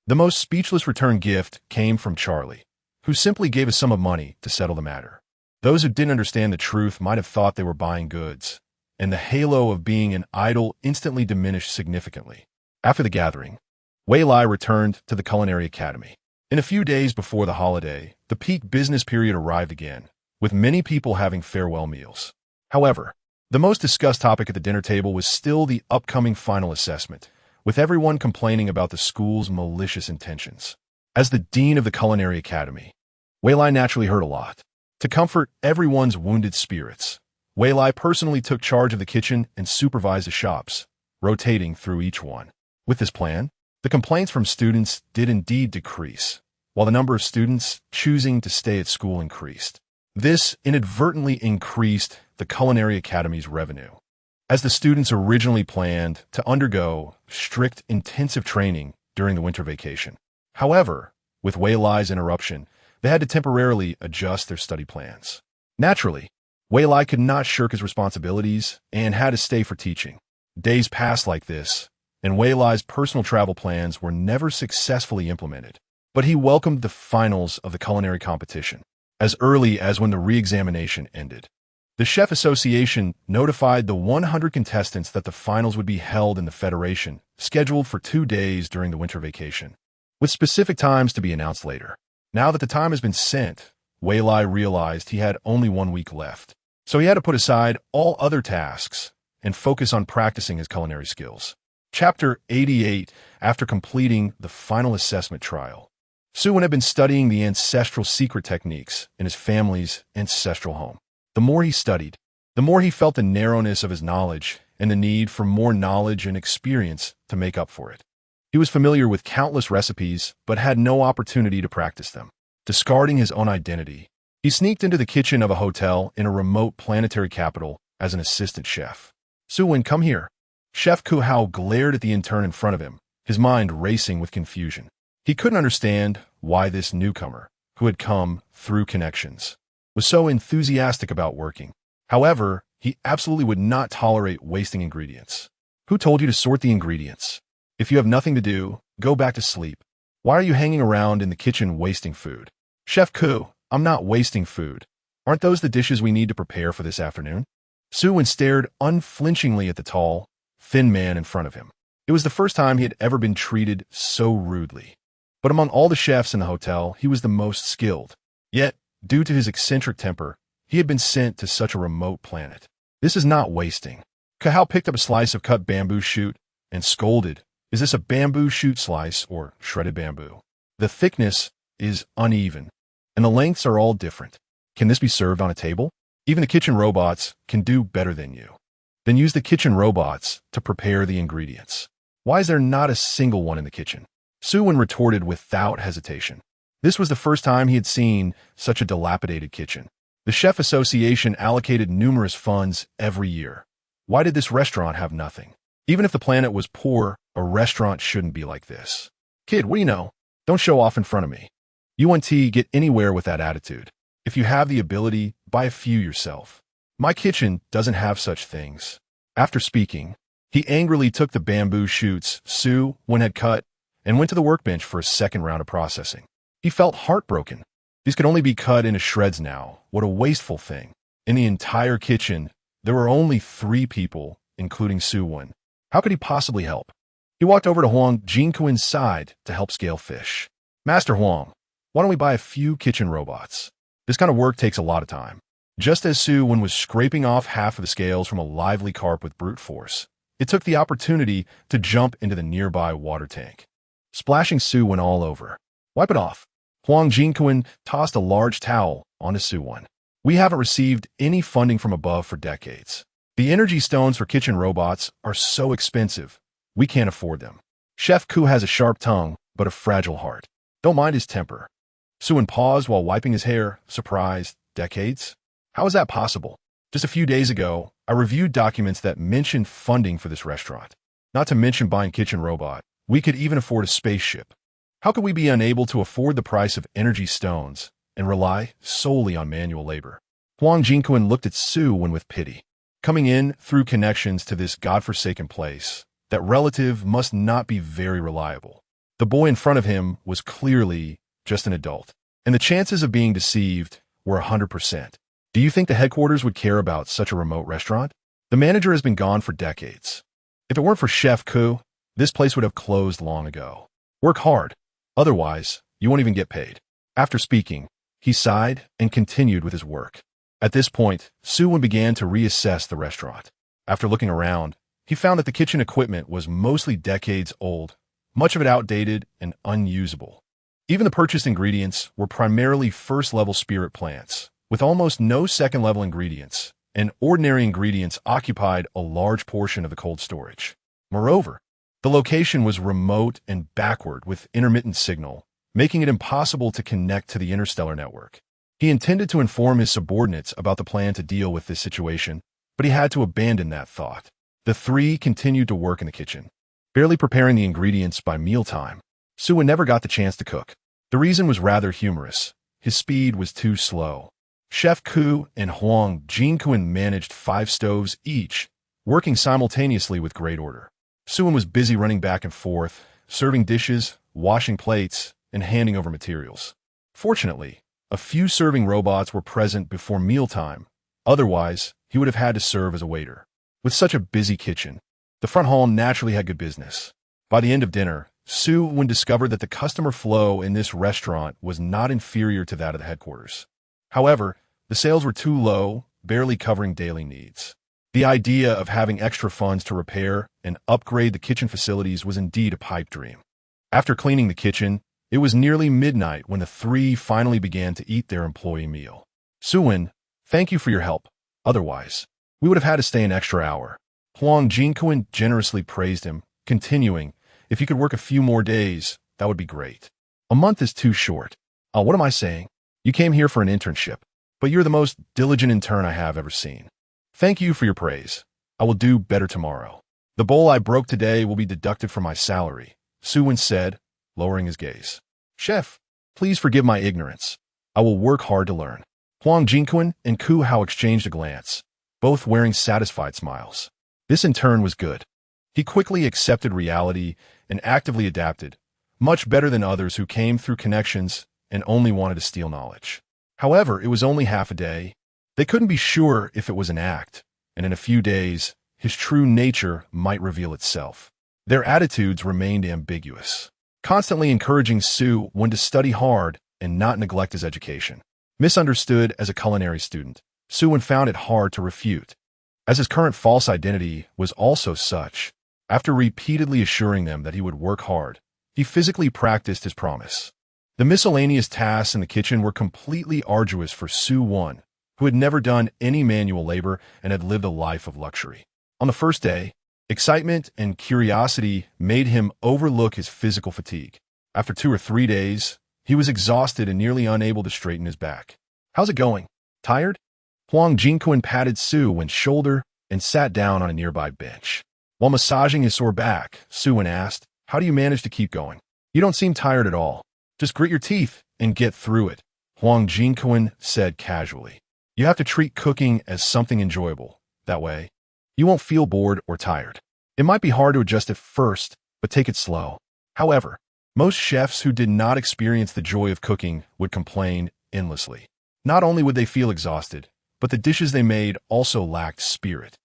[SPEAKER 1] The most speechless return gift came from Charlie, who simply gave a sum of money to settle the matter. Those who didn't understand the truth might have thought they were buying goods, and the halo of being an idol instantly diminished significantly. After the gathering, Wei Lai returned to the Culinary Academy. In a few days before the holiday, the peak business period arrived again, with many people having farewell meals. However, the most discussed topic at the dinner table was still the upcoming final assessment, with everyone complaining about the school's malicious intentions. As the dean of the Culinary Academy, Wei Lai naturally heard a lot. To comfort everyone's wounded spirits, Wei Lai personally took charge of the kitchen and supervised the shops, rotating through each one. With this plan, the complaints from students did indeed decrease, while the number of students choosing to stay at school increased. This inadvertently increased the Culinary Academy's revenue, as the students originally planned to undergo strict intensive training during the winter vacation. However, with Wei Lai's interruption, they had to temporarily adjust their study plans. Naturally, Wei Lai could not shirk his responsibilities and had to stay for teaching. Days passed like this, and Wei Lai's personal travel plans were never successfully implemented. But he welcomed the finals of the culinary competition, as early as when the re-examination ended. The Chef Association notified the 100 contestants that the finals would be held in the Federation, scheduled for 2 days during the winter vacation. with specific times to be announced later. Now that the time has been sent, Wei Lai realized he had only 1 week left. So he had to put aside all other tasks and focus on practicing his culinary skills. Chapter 88. After completing the final assessment trial, Su had been studying the ancestral secret techniques in his family's ancestral home. The more he studied, the more he felt the narrowness of his knowledge and the need for more knowledge and experience to make up for it. He was familiar with countless recipes, but had no opportunity to practice them. Discarding his own identity, he sneaked into the kitchen of a hotel in a remote planetary capital as an assistant chef. Su, come here. Chef Ku Hao glared at the intern in front of him, his mind racing with confusion. He couldn't understand why this newcomer, who had come through connections, was so enthusiastic about working. However, he absolutely would not tolerate wasting ingredients. Who told you to sort the ingredients? If you have nothing to do, go back to sleep. Why are you hanging around in the kitchen wasting food? Chef Ku, I'm not wasting food. Aren't those the dishes we need to prepare for this afternoon? Su stared unflinchingly at the tall, thin man in front of him. It was the first time he had ever been treated so rudely. But among all the chefs in the hotel, he was the most skilled. Yet, due to his eccentric temper, he had been sent to such a remote planet. This is not wasting. Ku Hao picked up a slice of cut bamboo shoot and scolded. Is this a bamboo shoot slice or shredded bamboo? The thickness is uneven, and the lengths are all different. Can this be served on a table? Even the kitchen robots can do better than you. Then use the kitchen robots to prepare the ingredients. Why is there not a single one in the kitchen? Su retorted without hesitation. This was the first time he had seen such a dilapidated kitchen. The Chef Association allocated numerous funds every year. Why did this restaurant have nothing? Even if the planet was poor, a restaurant shouldn't be like this. Kid, what do you know? Don't show off in front of me. You want to get anywhere with that attitude. If you have the ability, buy a few yourself. My kitchen doesn't have such things. After speaking, he angrily took the bamboo shoots Su had cut and went to the workbench for a second round of processing. He felt heartbroken. These could only be cut into shreds now. What a wasteful thing. In the entire kitchen, there were only 3 people, including Su. How could he possibly help? He walked over to Huang Jinquin's side to help scale fish. Master Huang, why don't we buy a few kitchen robots? This kind of work takes a lot of time. Just as Su was scraping off half of the scales from a lively carp with brute force, it took the opportunity to jump into the nearby water tank, splashing Su all over. Wipe it off. Huang Jinquin tossed a large towel onto Su. We haven't received any funding from above for decades. The energy stones for kitchen robots are so expensive, we can't afford them. Chef Ku has a sharp tongue, but a fragile heart. Don't mind his temper. Su paused while wiping his hair, surprised. Decades? How is that possible? Just a few days ago, I reviewed documents that mentioned funding for this restaurant. Not to mention buying kitchen robot. We could even afford a spaceship. How could we be unable to afford the price of energy stones and rely solely on manual labor? Huang Jinquin looked at Su with pity. Coming in through connections to this godforsaken place, that relative must not be very reliable. The boy in front of him was clearly just an adult, and the chances of being deceived were 100%. Do you think the headquarters would care about such a remote restaurant? The manager has been gone for decades. If it weren't for Chef Ku, this place would have closed long ago. Work hard. Otherwise, you won't even get paid. After speaking, he sighed and continued with his work. At this point, Su began to reassess the restaurant. After looking around, he found that the kitchen equipment was mostly decades old, much of it outdated and unusable. Even the purchased ingredients were primarily first-level spirit plants, with almost no second-level ingredients, and ordinary ingredients occupied a large portion of the cold storage. Moreover, the location was remote and backward with intermittent signal, making it impossible to connect to the interstellar network. He intended to inform his subordinates about the plan to deal with this situation, but he had to abandon that thought. The 3 continued to work in the kitchen, barely preparing the ingredients by mealtime. Su never got the chance to cook. The reason was rather humorous. His speed was too slow. Chef Ku and Huang Jinquin managed 5 stoves each, working simultaneously with great order. Su was busy running back and forth, serving dishes, washing plates, and handing over materials. Fortunately, a few serving robots were present before mealtime. Otherwise, he would have had to serve as a waiter. With such a busy kitchen, the front hall naturally had good business. By the end of dinner, Su discovered that the customer flow in this restaurant was not inferior to that of the headquarters. However, the sales were too low, barely covering daily needs. The idea of having extra funds to repair and upgrade the kitchen facilities was indeed a pipe dream. After cleaning the kitchen, it was nearly midnight when the three finally began to eat their employee meal. Su, thank you for your help. Otherwise, we would have had to stay an extra hour. Huang Jinquan generously praised him, continuing, if you could work a few more days, that would be great. A month is too short. What am I saying? You came here for an internship, but you're the most diligent intern I have ever seen. Thank you for your praise. I will do better tomorrow. The bowl I broke today will be deducted from my salary, Su said, lowering his gaze. Chef, please forgive my ignorance. I will work hard to learn. Huang Jinquan and Ku Hao exchanged a glance, both wearing satisfied smiles. This in turn was good. He quickly accepted reality and actively adapted, much better than others who came through connections and only wanted to steal knowledge. However, it was only half a day. They couldn't be sure if it was an act, and in a few days, his true nature might reveal itself. Their attitudes remained ambiguous, constantly encouraging Su to study hard and not neglect his education. Misunderstood as a culinary student, Su found it hard to refute, as his current false identity was also such. After repeatedly assuring them that he would work hard, he physically practiced his promise. The miscellaneous tasks in the kitchen were completely arduous for Su, who had never done any manual labor and had lived a life of luxury. On the first day, excitement and curiosity made him overlook his physical fatigue. After 2 or 3 days, he was exhausted and nearly unable to straighten his back. How's it going? Tired? Huang Jinquan patted Su's shoulder and sat down on a nearby bench. While massaging his sore back, Su asked, how do you manage to keep going? You don't seem tired at all. Just grit your teeth and get through it, Huang Jinquan said casually. You have to treat cooking as something enjoyable. That way, you won't feel bored or tired. It might be hard to adjust at first, but take it slow. However, most chefs who did not experience the joy of cooking would complain endlessly. Not only would they feel exhausted, but the dishes they made also lacked spirit.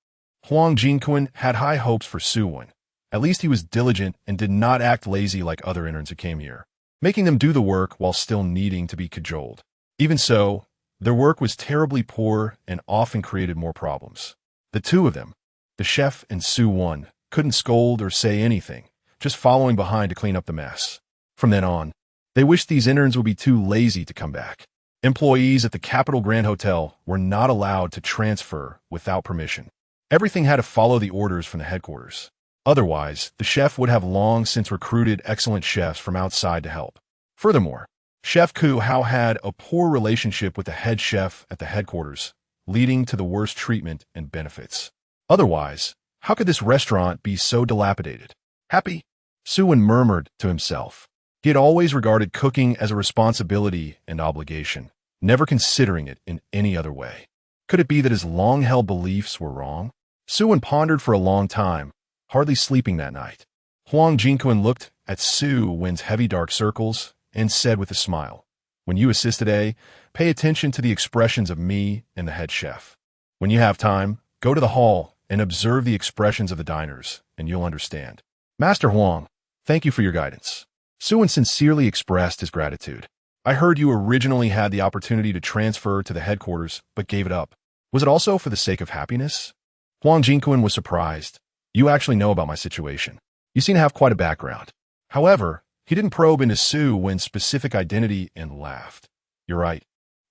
[SPEAKER 1] Huang Jinquan had high hopes for Su. At least he was diligent and did not act lazy like other interns who came here, making them do the work while still needing to be cajoled. Even so, their work was terribly poor and often created more problems. The two of them, the chef and Su, couldn't scold or say anything, just following behind to clean up the mess. From then on, they wished these interns would be too lazy to come back. Employees at the Capital Grand Hotel were not allowed to transfer without permission. Everything had to follow the orders from the headquarters. Otherwise, the chef would have long since recruited excellent chefs from outside to help. Furthermore, Chef Ku Hao had a poor relationship with the head chef at the headquarters, leading to the worst treatment and benefits. Otherwise, how could this restaurant be so dilapidated? Happy? Su murmured to himself. He had always regarded cooking as a responsibility and obligation, never considering it in any other way. Could it be that his long-held beliefs were wrong? Su pondered for a long time, hardly sleeping that night. Huang Jinquan looked at Su's heavy dark circles and said with a smile, when you assist today, pay attention to the expressions of me and the head chef. When you have time, go to the hall and observe the expressions of the diners, and you'll understand. Master Huang, thank you for your guidance. Su sincerely expressed his gratitude. I heard you originally had the opportunity to transfer to the headquarters, but gave it up. Was it also for the sake of happiness? Huang Jinquan was surprised. You actually know about my situation. You seem to have quite a background. However, he didn't probe into Su's specific identity and laughed. You're right.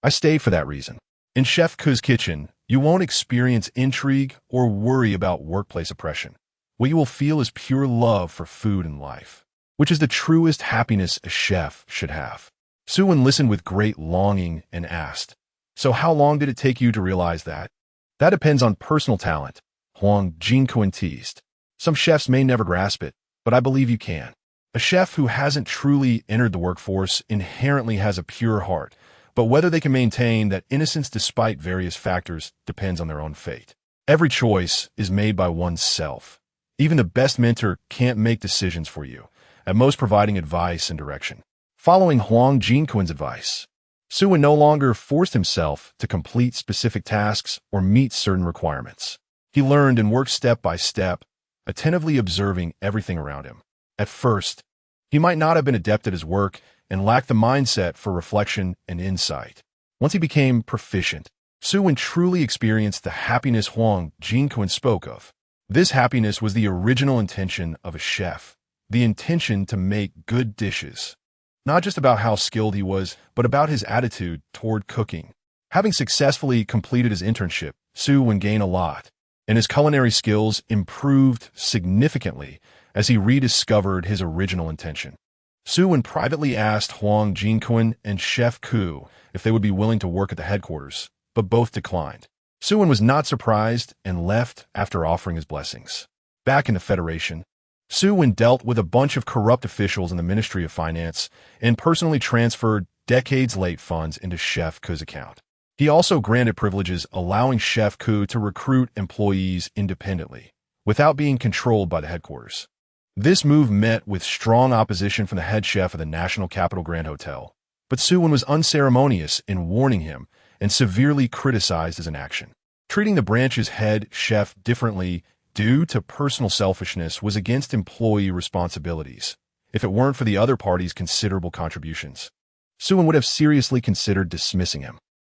[SPEAKER 1] I stayed for that reason. In Chef Ku's kitchen, you won't experience intrigue or worry about workplace oppression. What you will feel is pure love for food and life, which is the truest happiness a chef should have. Su listened with great longing and asked, so how long did it take you to realize that? That depends on personal talent, Huang Jinquan teased. Some chefs may never grasp it, but I believe you can. A chef who hasn't truly entered the workforce inherently has a pure heart, but whether they can maintain that innocence despite various factors depends on their own fate. Every choice is made by oneself. Even the best mentor can't make decisions for you, at most providing advice and direction. Following Huang Jinquan's advice, Su no longer forced himself to complete specific tasks or meet certain requirements. He learned and worked step by step, attentively observing everything around him. At first, He might not have been adept at his work and lacked the mindset for reflection and insight. Once he became proficient, Su truly experienced the happiness Huang Jinquan spoke of. This happiness was the original intention of a chef, the intention to make good dishes. Not just about how skilled he was, but about his attitude toward cooking. Having successfully completed his internship, Su gained a lot, and his culinary skills improved significantly as he rediscovered his original intention. Su privately asked Huang Jinquan and Chef Ku if they would be willing to work at the headquarters, but both declined. Su was not surprised and left after offering his blessings. Back in the Federation, Su dealt with a bunch of corrupt officials in the Ministry of Finance and personally transferred decades-late funds into Chef Ku's account. He also granted privileges allowing Chef Ku to recruit employees independently, without being controlled by the headquarters. This move met with strong opposition from the head chef of the National Capital Grand Hotel, but Su was unceremonious in warning him and severely criticized his inaction. Treating the branch's head chef differently due to personal selfishness was against employee responsibilities, if it weren't for the other party's considerable contributions. Su would have seriously considered dismissing him.